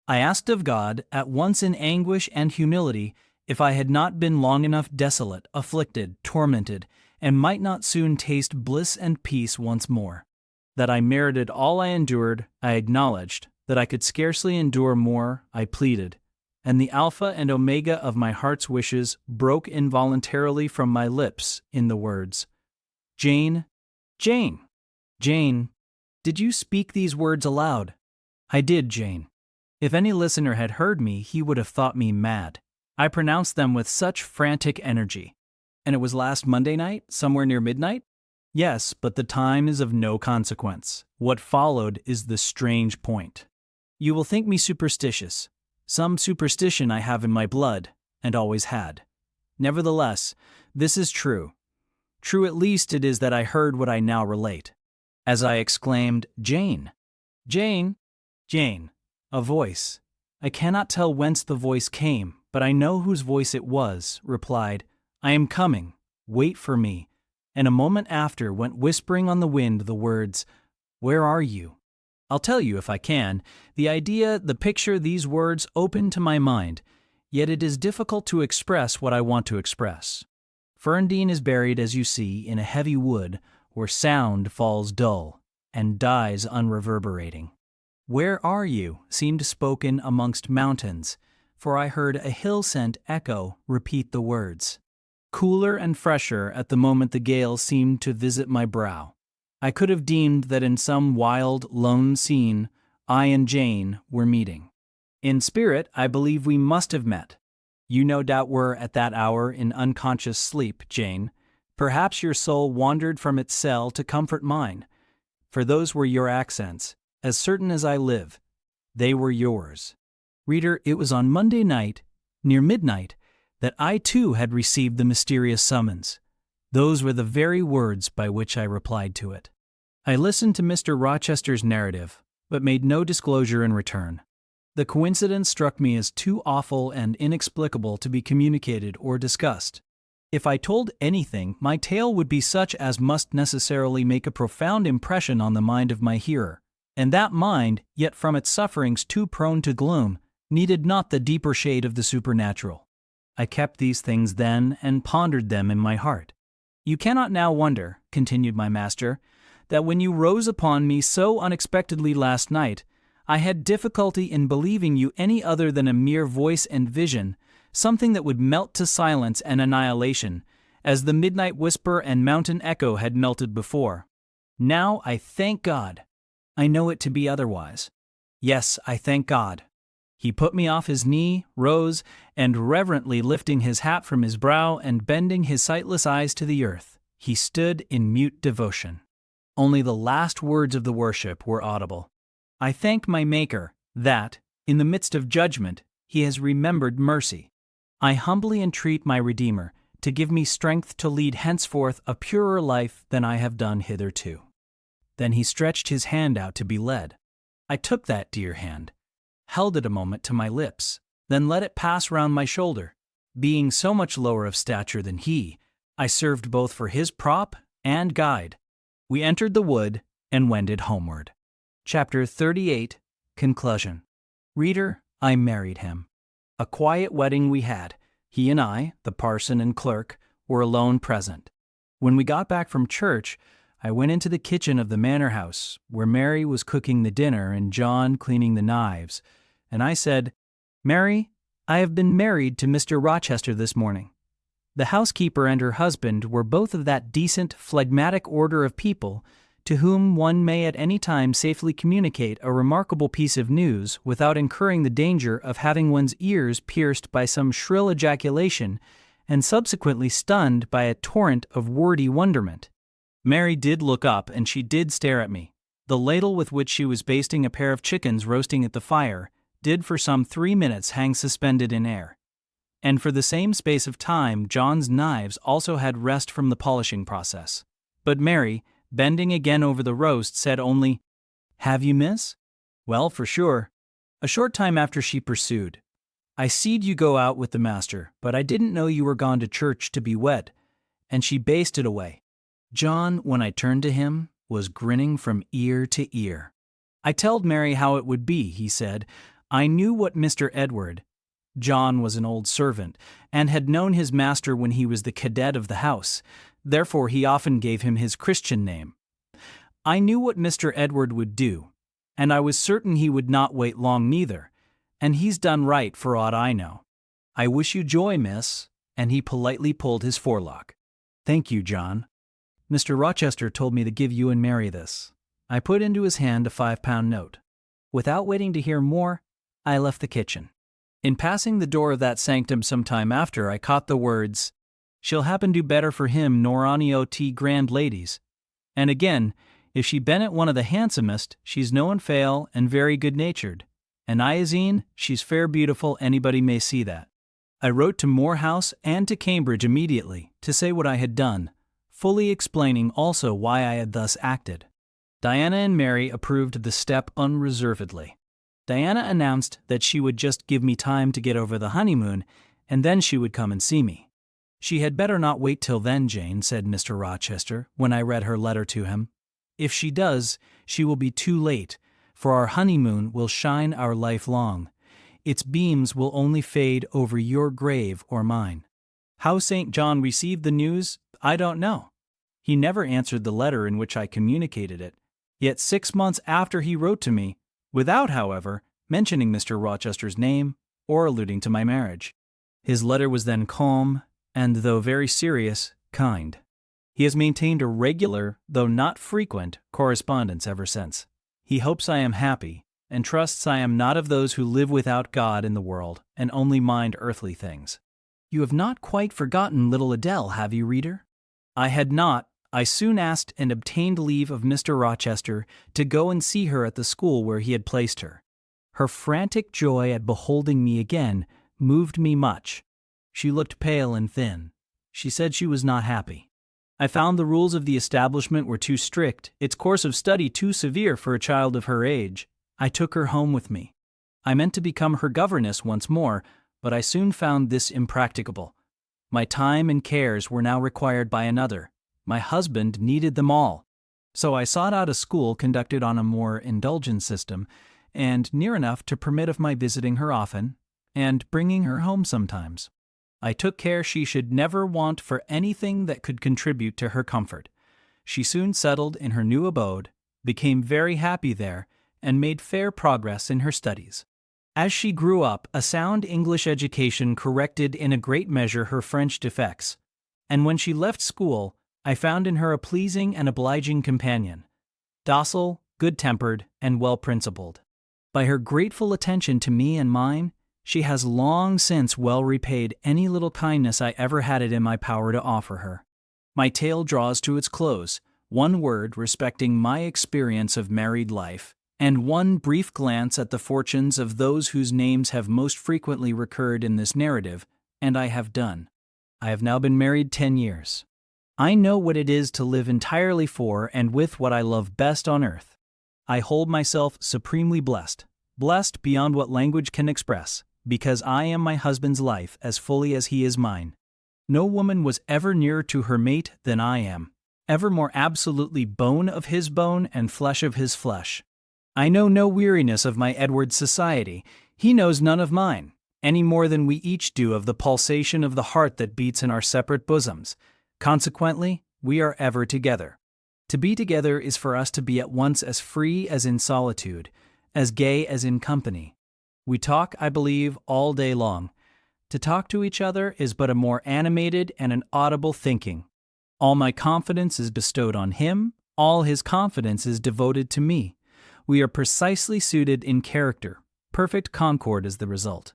I asked of God, at once in anguish and humility, if I had not been long enough desolate, afflicted, tormented, and might not soon taste bliss and peace once more. That I merited all I endured, I acknowledged. That I could scarcely endure more, I pleaded. And the alpha and omega of my heart's wishes broke involuntarily from my lips in the words, "Jane, Jane, Jane, did you speak these words aloud?" "I did, Jane." If any listener had heard me, he would have thought me mad. I pronounced them with such frantic energy. "And it was last Monday night, somewhere near midnight?" "Yes, but the time is of no consequence. What followed is the strange point. You will think me superstitious. Some superstition I have in my blood, and always had. Nevertheless, this is true. True at least it is that I heard what I now relate. As I exclaimed, 'Jane! Jane! Jane!' a voice, I cannot tell whence the voice came, but I know whose voice it was, replied, 'I am coming. Wait for me,' and a moment after went whispering on the wind the words, 'Where are you?' I'll tell you if I can. The idea, the picture these words open to my mind, yet it is difficult to express what I want to express. Ferndean is buried, as you see, in a heavy wood where sound falls dull and dies unreverberating. 'Where are you?' seemed spoken amongst mountains, for I heard a hill-sent echo repeat the words. Cooler and fresher at the moment the gale seemed to visit my brow. I could have deemed that in some wild, lone scene, I and Jane were meeting. In spirit, I believe we must have met. You no doubt were at that hour in unconscious sleep, Jane. Perhaps your soul wandered from its cell to comfort mine, for those were your accents, as certain as I live. They were yours. Reader, it was on Monday night, near midnight, that I too had received the mysterious summons. Those were the very words by which I replied to it. I listened to Mr. Rochester's narrative, but made no disclosure in return. The coincidence struck me as too awful and inexplicable to be communicated or discussed. If I told anything, my tale would be such as must necessarily make a profound impression on the mind of my hearer, and that mind, yet from its sufferings too prone to gloom, needed not the deeper shade of the supernatural. I kept these things then and pondered them in my heart. "You cannot now wonder," continued my master, "that when you rose upon me so unexpectedly last night, I had difficulty in believing you any other than a mere voice and vision, something that would melt to silence and annihilation, as the midnight whisper and mountain echo had melted before. Now I thank God. I know it to be otherwise. Yes, I thank God." He put me off his knee, rose, and reverently lifting his hat from his brow and bending his sightless eyes to the earth, he stood in mute devotion. Only the last words of the worship were audible. "I thank my Maker that, in the midst of judgment, he has remembered mercy. I humbly entreat my Redeemer to give me strength to lead henceforth a purer life than I have done hitherto." Then he stretched his hand out to be led. I took that dear hand, held it a moment to my lips, then let it pass round my shoulder. Being so much lower of stature than he, I served both for his prop and guide. We entered the wood and wended homeward. Chapter 38, Conclusion. Reader, I married him. A quiet wedding we had. He and I, the parson and clerk, were alone present. When we got back from church, I went into the kitchen of the manor house, where Mary was cooking the dinner and John cleaning the knives, and I said, "Mary, I have been married to Mr. Rochester this morning." The housekeeper and her husband were both of that decent, phlegmatic order of people to whom one may at any time safely communicate a remarkable piece of news without incurring the danger of having one's ears pierced by some shrill ejaculation and subsequently stunned by a torrent of wordy wonderment. Mary did look up and she did stare at me. The ladle with which she was basting a pair of chickens roasting at the fire did for some 3 minutes hang suspended in air. And for the same space of time John's knives also had rest from the polishing process. But Mary, bending again over the roast, said only, "Have you, miss?" "Well, for sure." A short time after she pursued, "I seed you go out with the master, but I didn't know you were gone to church to be wed," and she basted away. John, when I turned to him, was grinning from ear to ear. "I telled Mary how it would be," he said. "I knew what Mr. Edward—" John was an old servant, and had known his master when he was the cadet of the house. Therefore he often gave him his Christian name. I knew what Mr. Edward would do, and I was certain he would not wait long neither, and he's done right for aught I know. I wish you joy, miss, and he politely pulled his forelock. Thank you, John. Mr. Rochester told me to give you and Mary this. I put into his hand a £5 note. Without waiting to hear more, I left the kitchen. In passing the door of that sanctum some time after, I caught the words, "She'll happen do better for him nor ony o' t grand ladies." And again, if she bennet one of the handsomest, she's no unfail and very good-natured. And I azeen, she's fair beautiful, anybody may see that. I wrote to Moor House and to Cambridge immediately to say what I had done, fully explaining also why I had thus acted. Diana and Mary approved the step unreservedly. Diana announced that she would just give me time to get over the honeymoon, and then she would come and see me. She had better not wait till then, Jane, said Mr. Rochester, when I read her letter to him. If she does, she will be too late, for our honeymoon will shine our life long. Its beams will only fade over your grave or mine. How St. John received the news, I don't know. He never answered the letter in which I communicated it. Yet 6 months after he wrote to me, without, however, mentioning Mr. Rochester's name or alluding to my marriage. His letter was then calm, and though very serious, kind. He has maintained a regular, though not frequent, correspondence ever since. He hopes I am happy, and trusts I am not of those who live without God in the world and only mind earthly things. You have not quite forgotten little Adele, have you, reader? I had not. I soon asked and obtained leave of Mr. Rochester to go and see her at the school where he had placed her. Her frantic joy at beholding me again moved me much. She looked pale and thin. She said she was not happy. I found the rules of the establishment were too strict, its course of study too severe for a child of her age. I took her home with me. I meant to become her governess once more, but I soon found this impracticable. My time and cares were now required by another. My husband needed them all. So I sought out a school conducted on a more indulgent system, and near enough to permit of my visiting her often, and bringing her home sometimes. I took care she should never want for anything that could contribute to her comfort. She soon settled in her new abode, became very happy there, and made fair progress in her studies. As she grew up, a sound English education corrected in a great measure her French defects, and when she left school, I found in her a pleasing and obliging companion, docile, good-tempered, and well-principled. By her grateful attention to me and mine, she has long since well repaid any little kindness I ever had it in my power to offer her. My tale draws to its close. One word respecting my experience of married life, and one brief glance at the fortunes of those whose names have most frequently recurred in this narrative, and I have done. I have now been married 10 years. I know what it is to live entirely for and with what I love best on earth. I hold myself supremely blessed beyond what language can express, because I am my husband's life as fully as he is mine. No woman was ever nearer to her mate than I am, ever more absolutely bone of his bone and flesh of his flesh. I know no weariness of my Edward's society. He knows none of mine, any more than we each do of the pulsation of the heart that beats in our separate bosoms. Consequently, we are ever together. To be together is for us to be at once as free as in solitude, as gay as in company. We talk, I believe, all day long. To talk to each other is but a more animated and an audible thinking. All my confidence is bestowed on him, all his confidence is devoted to me. We are precisely suited in character. Perfect concord is the result.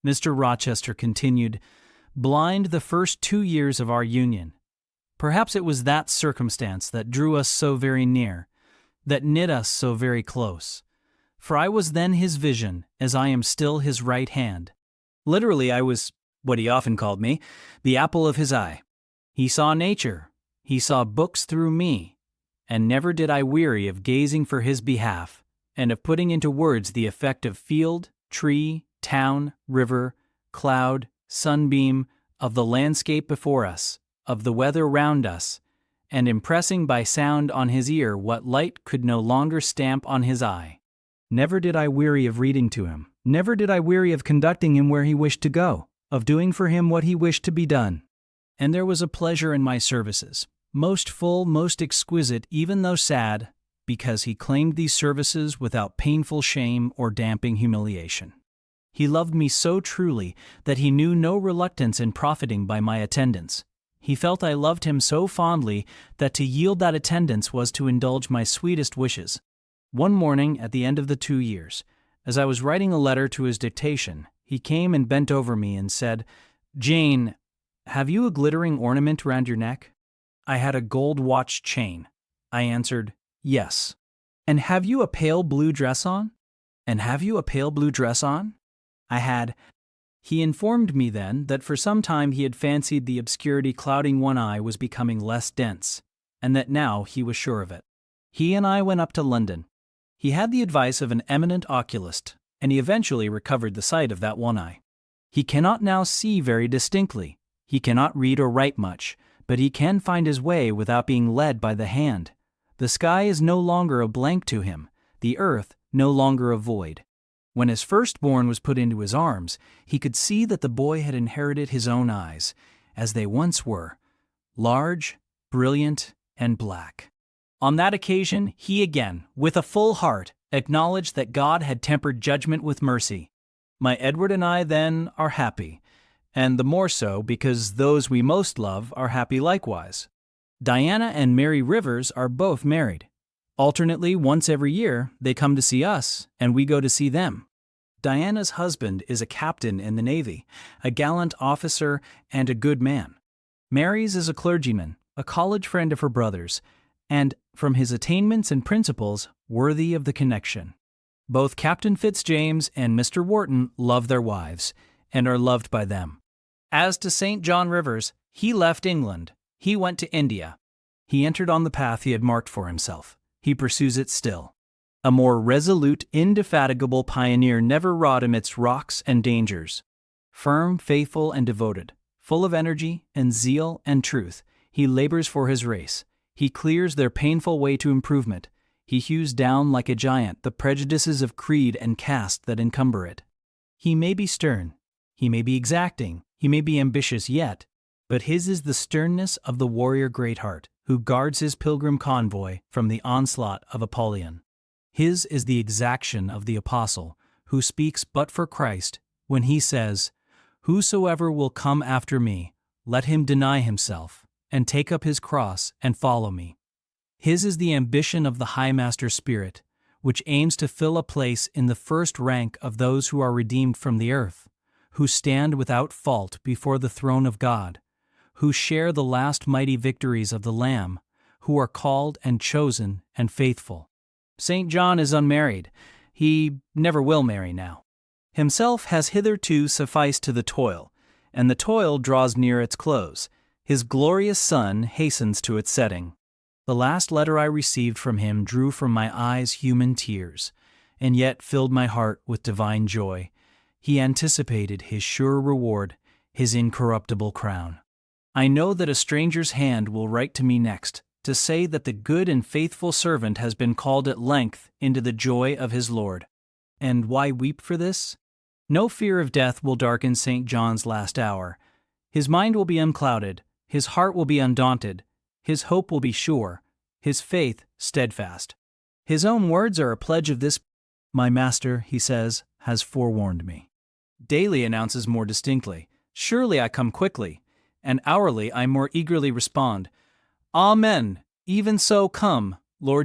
Mr. Rochester continued, blind the first 2 years of our union. Perhaps it was that circumstance that drew us so very near, that knit us so very close. For I was then his vision, as I am still his right hand. Literally, I was, what he often called me, the apple of his eye. He saw nature, he saw books through me, and never did I weary of gazing for his behalf, and of putting into words the effect of field, tree, town, river, cloud, sunbeam, of the landscape before us, of the weather round us, and impressing by sound on his ear what light could no longer stamp on his eye. Never did I weary of reading to him. Never did I weary of conducting him where he wished to go, of doing for him what he wished to be done. And there was a pleasure in my services, most full, most exquisite, even though sad, because he claimed these services without painful shame or damping humiliation. He loved me so truly that he knew no reluctance in profiting by my attendance. He felt I loved him so fondly that to yield that attendance was to indulge my sweetest wishes. One morning at the end of the 2 years, as I was writing a letter to his dictation, he came and bent over me and said, "Jane, have you a glittering ornament round your neck?" I had a gold watch chain. I answered, "Yes." "And have you a pale blue dress on?" "And have you a pale blue dress on?" I had. He informed me then that for some time he had fancied the obscurity clouding one eye was becoming less dense, and that now he was sure of it. He and I went up to London. He had the advice of an eminent oculist, and he eventually recovered the sight of that one eye. He cannot now see very distinctly. He cannot read or write much, but he can find his way without being led by the hand. The sky is no longer a blank to him, the earth no longer a void. When his firstborn was put into his arms, he could see that the boy had inherited his own eyes, as they once were, large, brilliant, and black. On that occasion, he again, with a full heart, acknowledged that God had tempered judgment with mercy. My Edward and I, then, are happy, and the more so because those we most love are happy likewise. Diana and Mary Rivers are both married. Alternately, once every year, they come to see us, and we go to see them. Diana's husband is a captain in the Navy, a gallant officer, and a good man. Mary's is a clergyman, a college friend of her brother's, and, from his attainments and principles, worthy of the connection. Both Captain Fitzjames and Mr. Wharton love their wives, and are loved by them. As to St. John Rivers, he left England. He went to India. He entered on the path he had marked for himself. He pursues it still. A more resolute, indefatigable pioneer never wrought amidst rocks and dangers. Firm, faithful, and devoted, full of energy and zeal and truth, he labors for his race. He clears their painful way to improvement. He hews down like a giant the prejudices of creed and caste that encumber it. He may be stern, he may be exacting, he may be ambitious yet, but his is the sternness of the warrior Greatheart, who guards his pilgrim convoy from the onslaught of Apollyon. His is the exaction of the apostle, who speaks but for Christ, when he says, "Whosoever will come after me, let him deny himself, and take up his cross and follow me." His is the ambition of the high master spirit, which aims to fill a place in the first rank of those who are redeemed from the earth, who stand without fault before the throne of God, who share the last mighty victories of the Lamb, who are called and chosen and faithful. St. John is unmarried. He never will marry now. Himself has hitherto sufficed to the toil, and the toil draws near its close. His glorious sun hastens to its setting. The last letter I received from him drew from my eyes human tears, and yet filled my heart with divine joy. He anticipated his sure reward, his incorruptible crown. I know that a stranger's hand will write to me next, to say that the good and faithful servant has been called at length into the joy of his Lord. And why weep for this? No fear of death will darken St. John's last hour. His mind will be unclouded, his heart will be undaunted, his hope will be sure, his faith steadfast. His own words are a pledge of this. "My master," he says, "has forewarned me." Daily announces more distinctly, "Surely I come quickly," and hourly I more eagerly respond, "Amen, even so come, Lord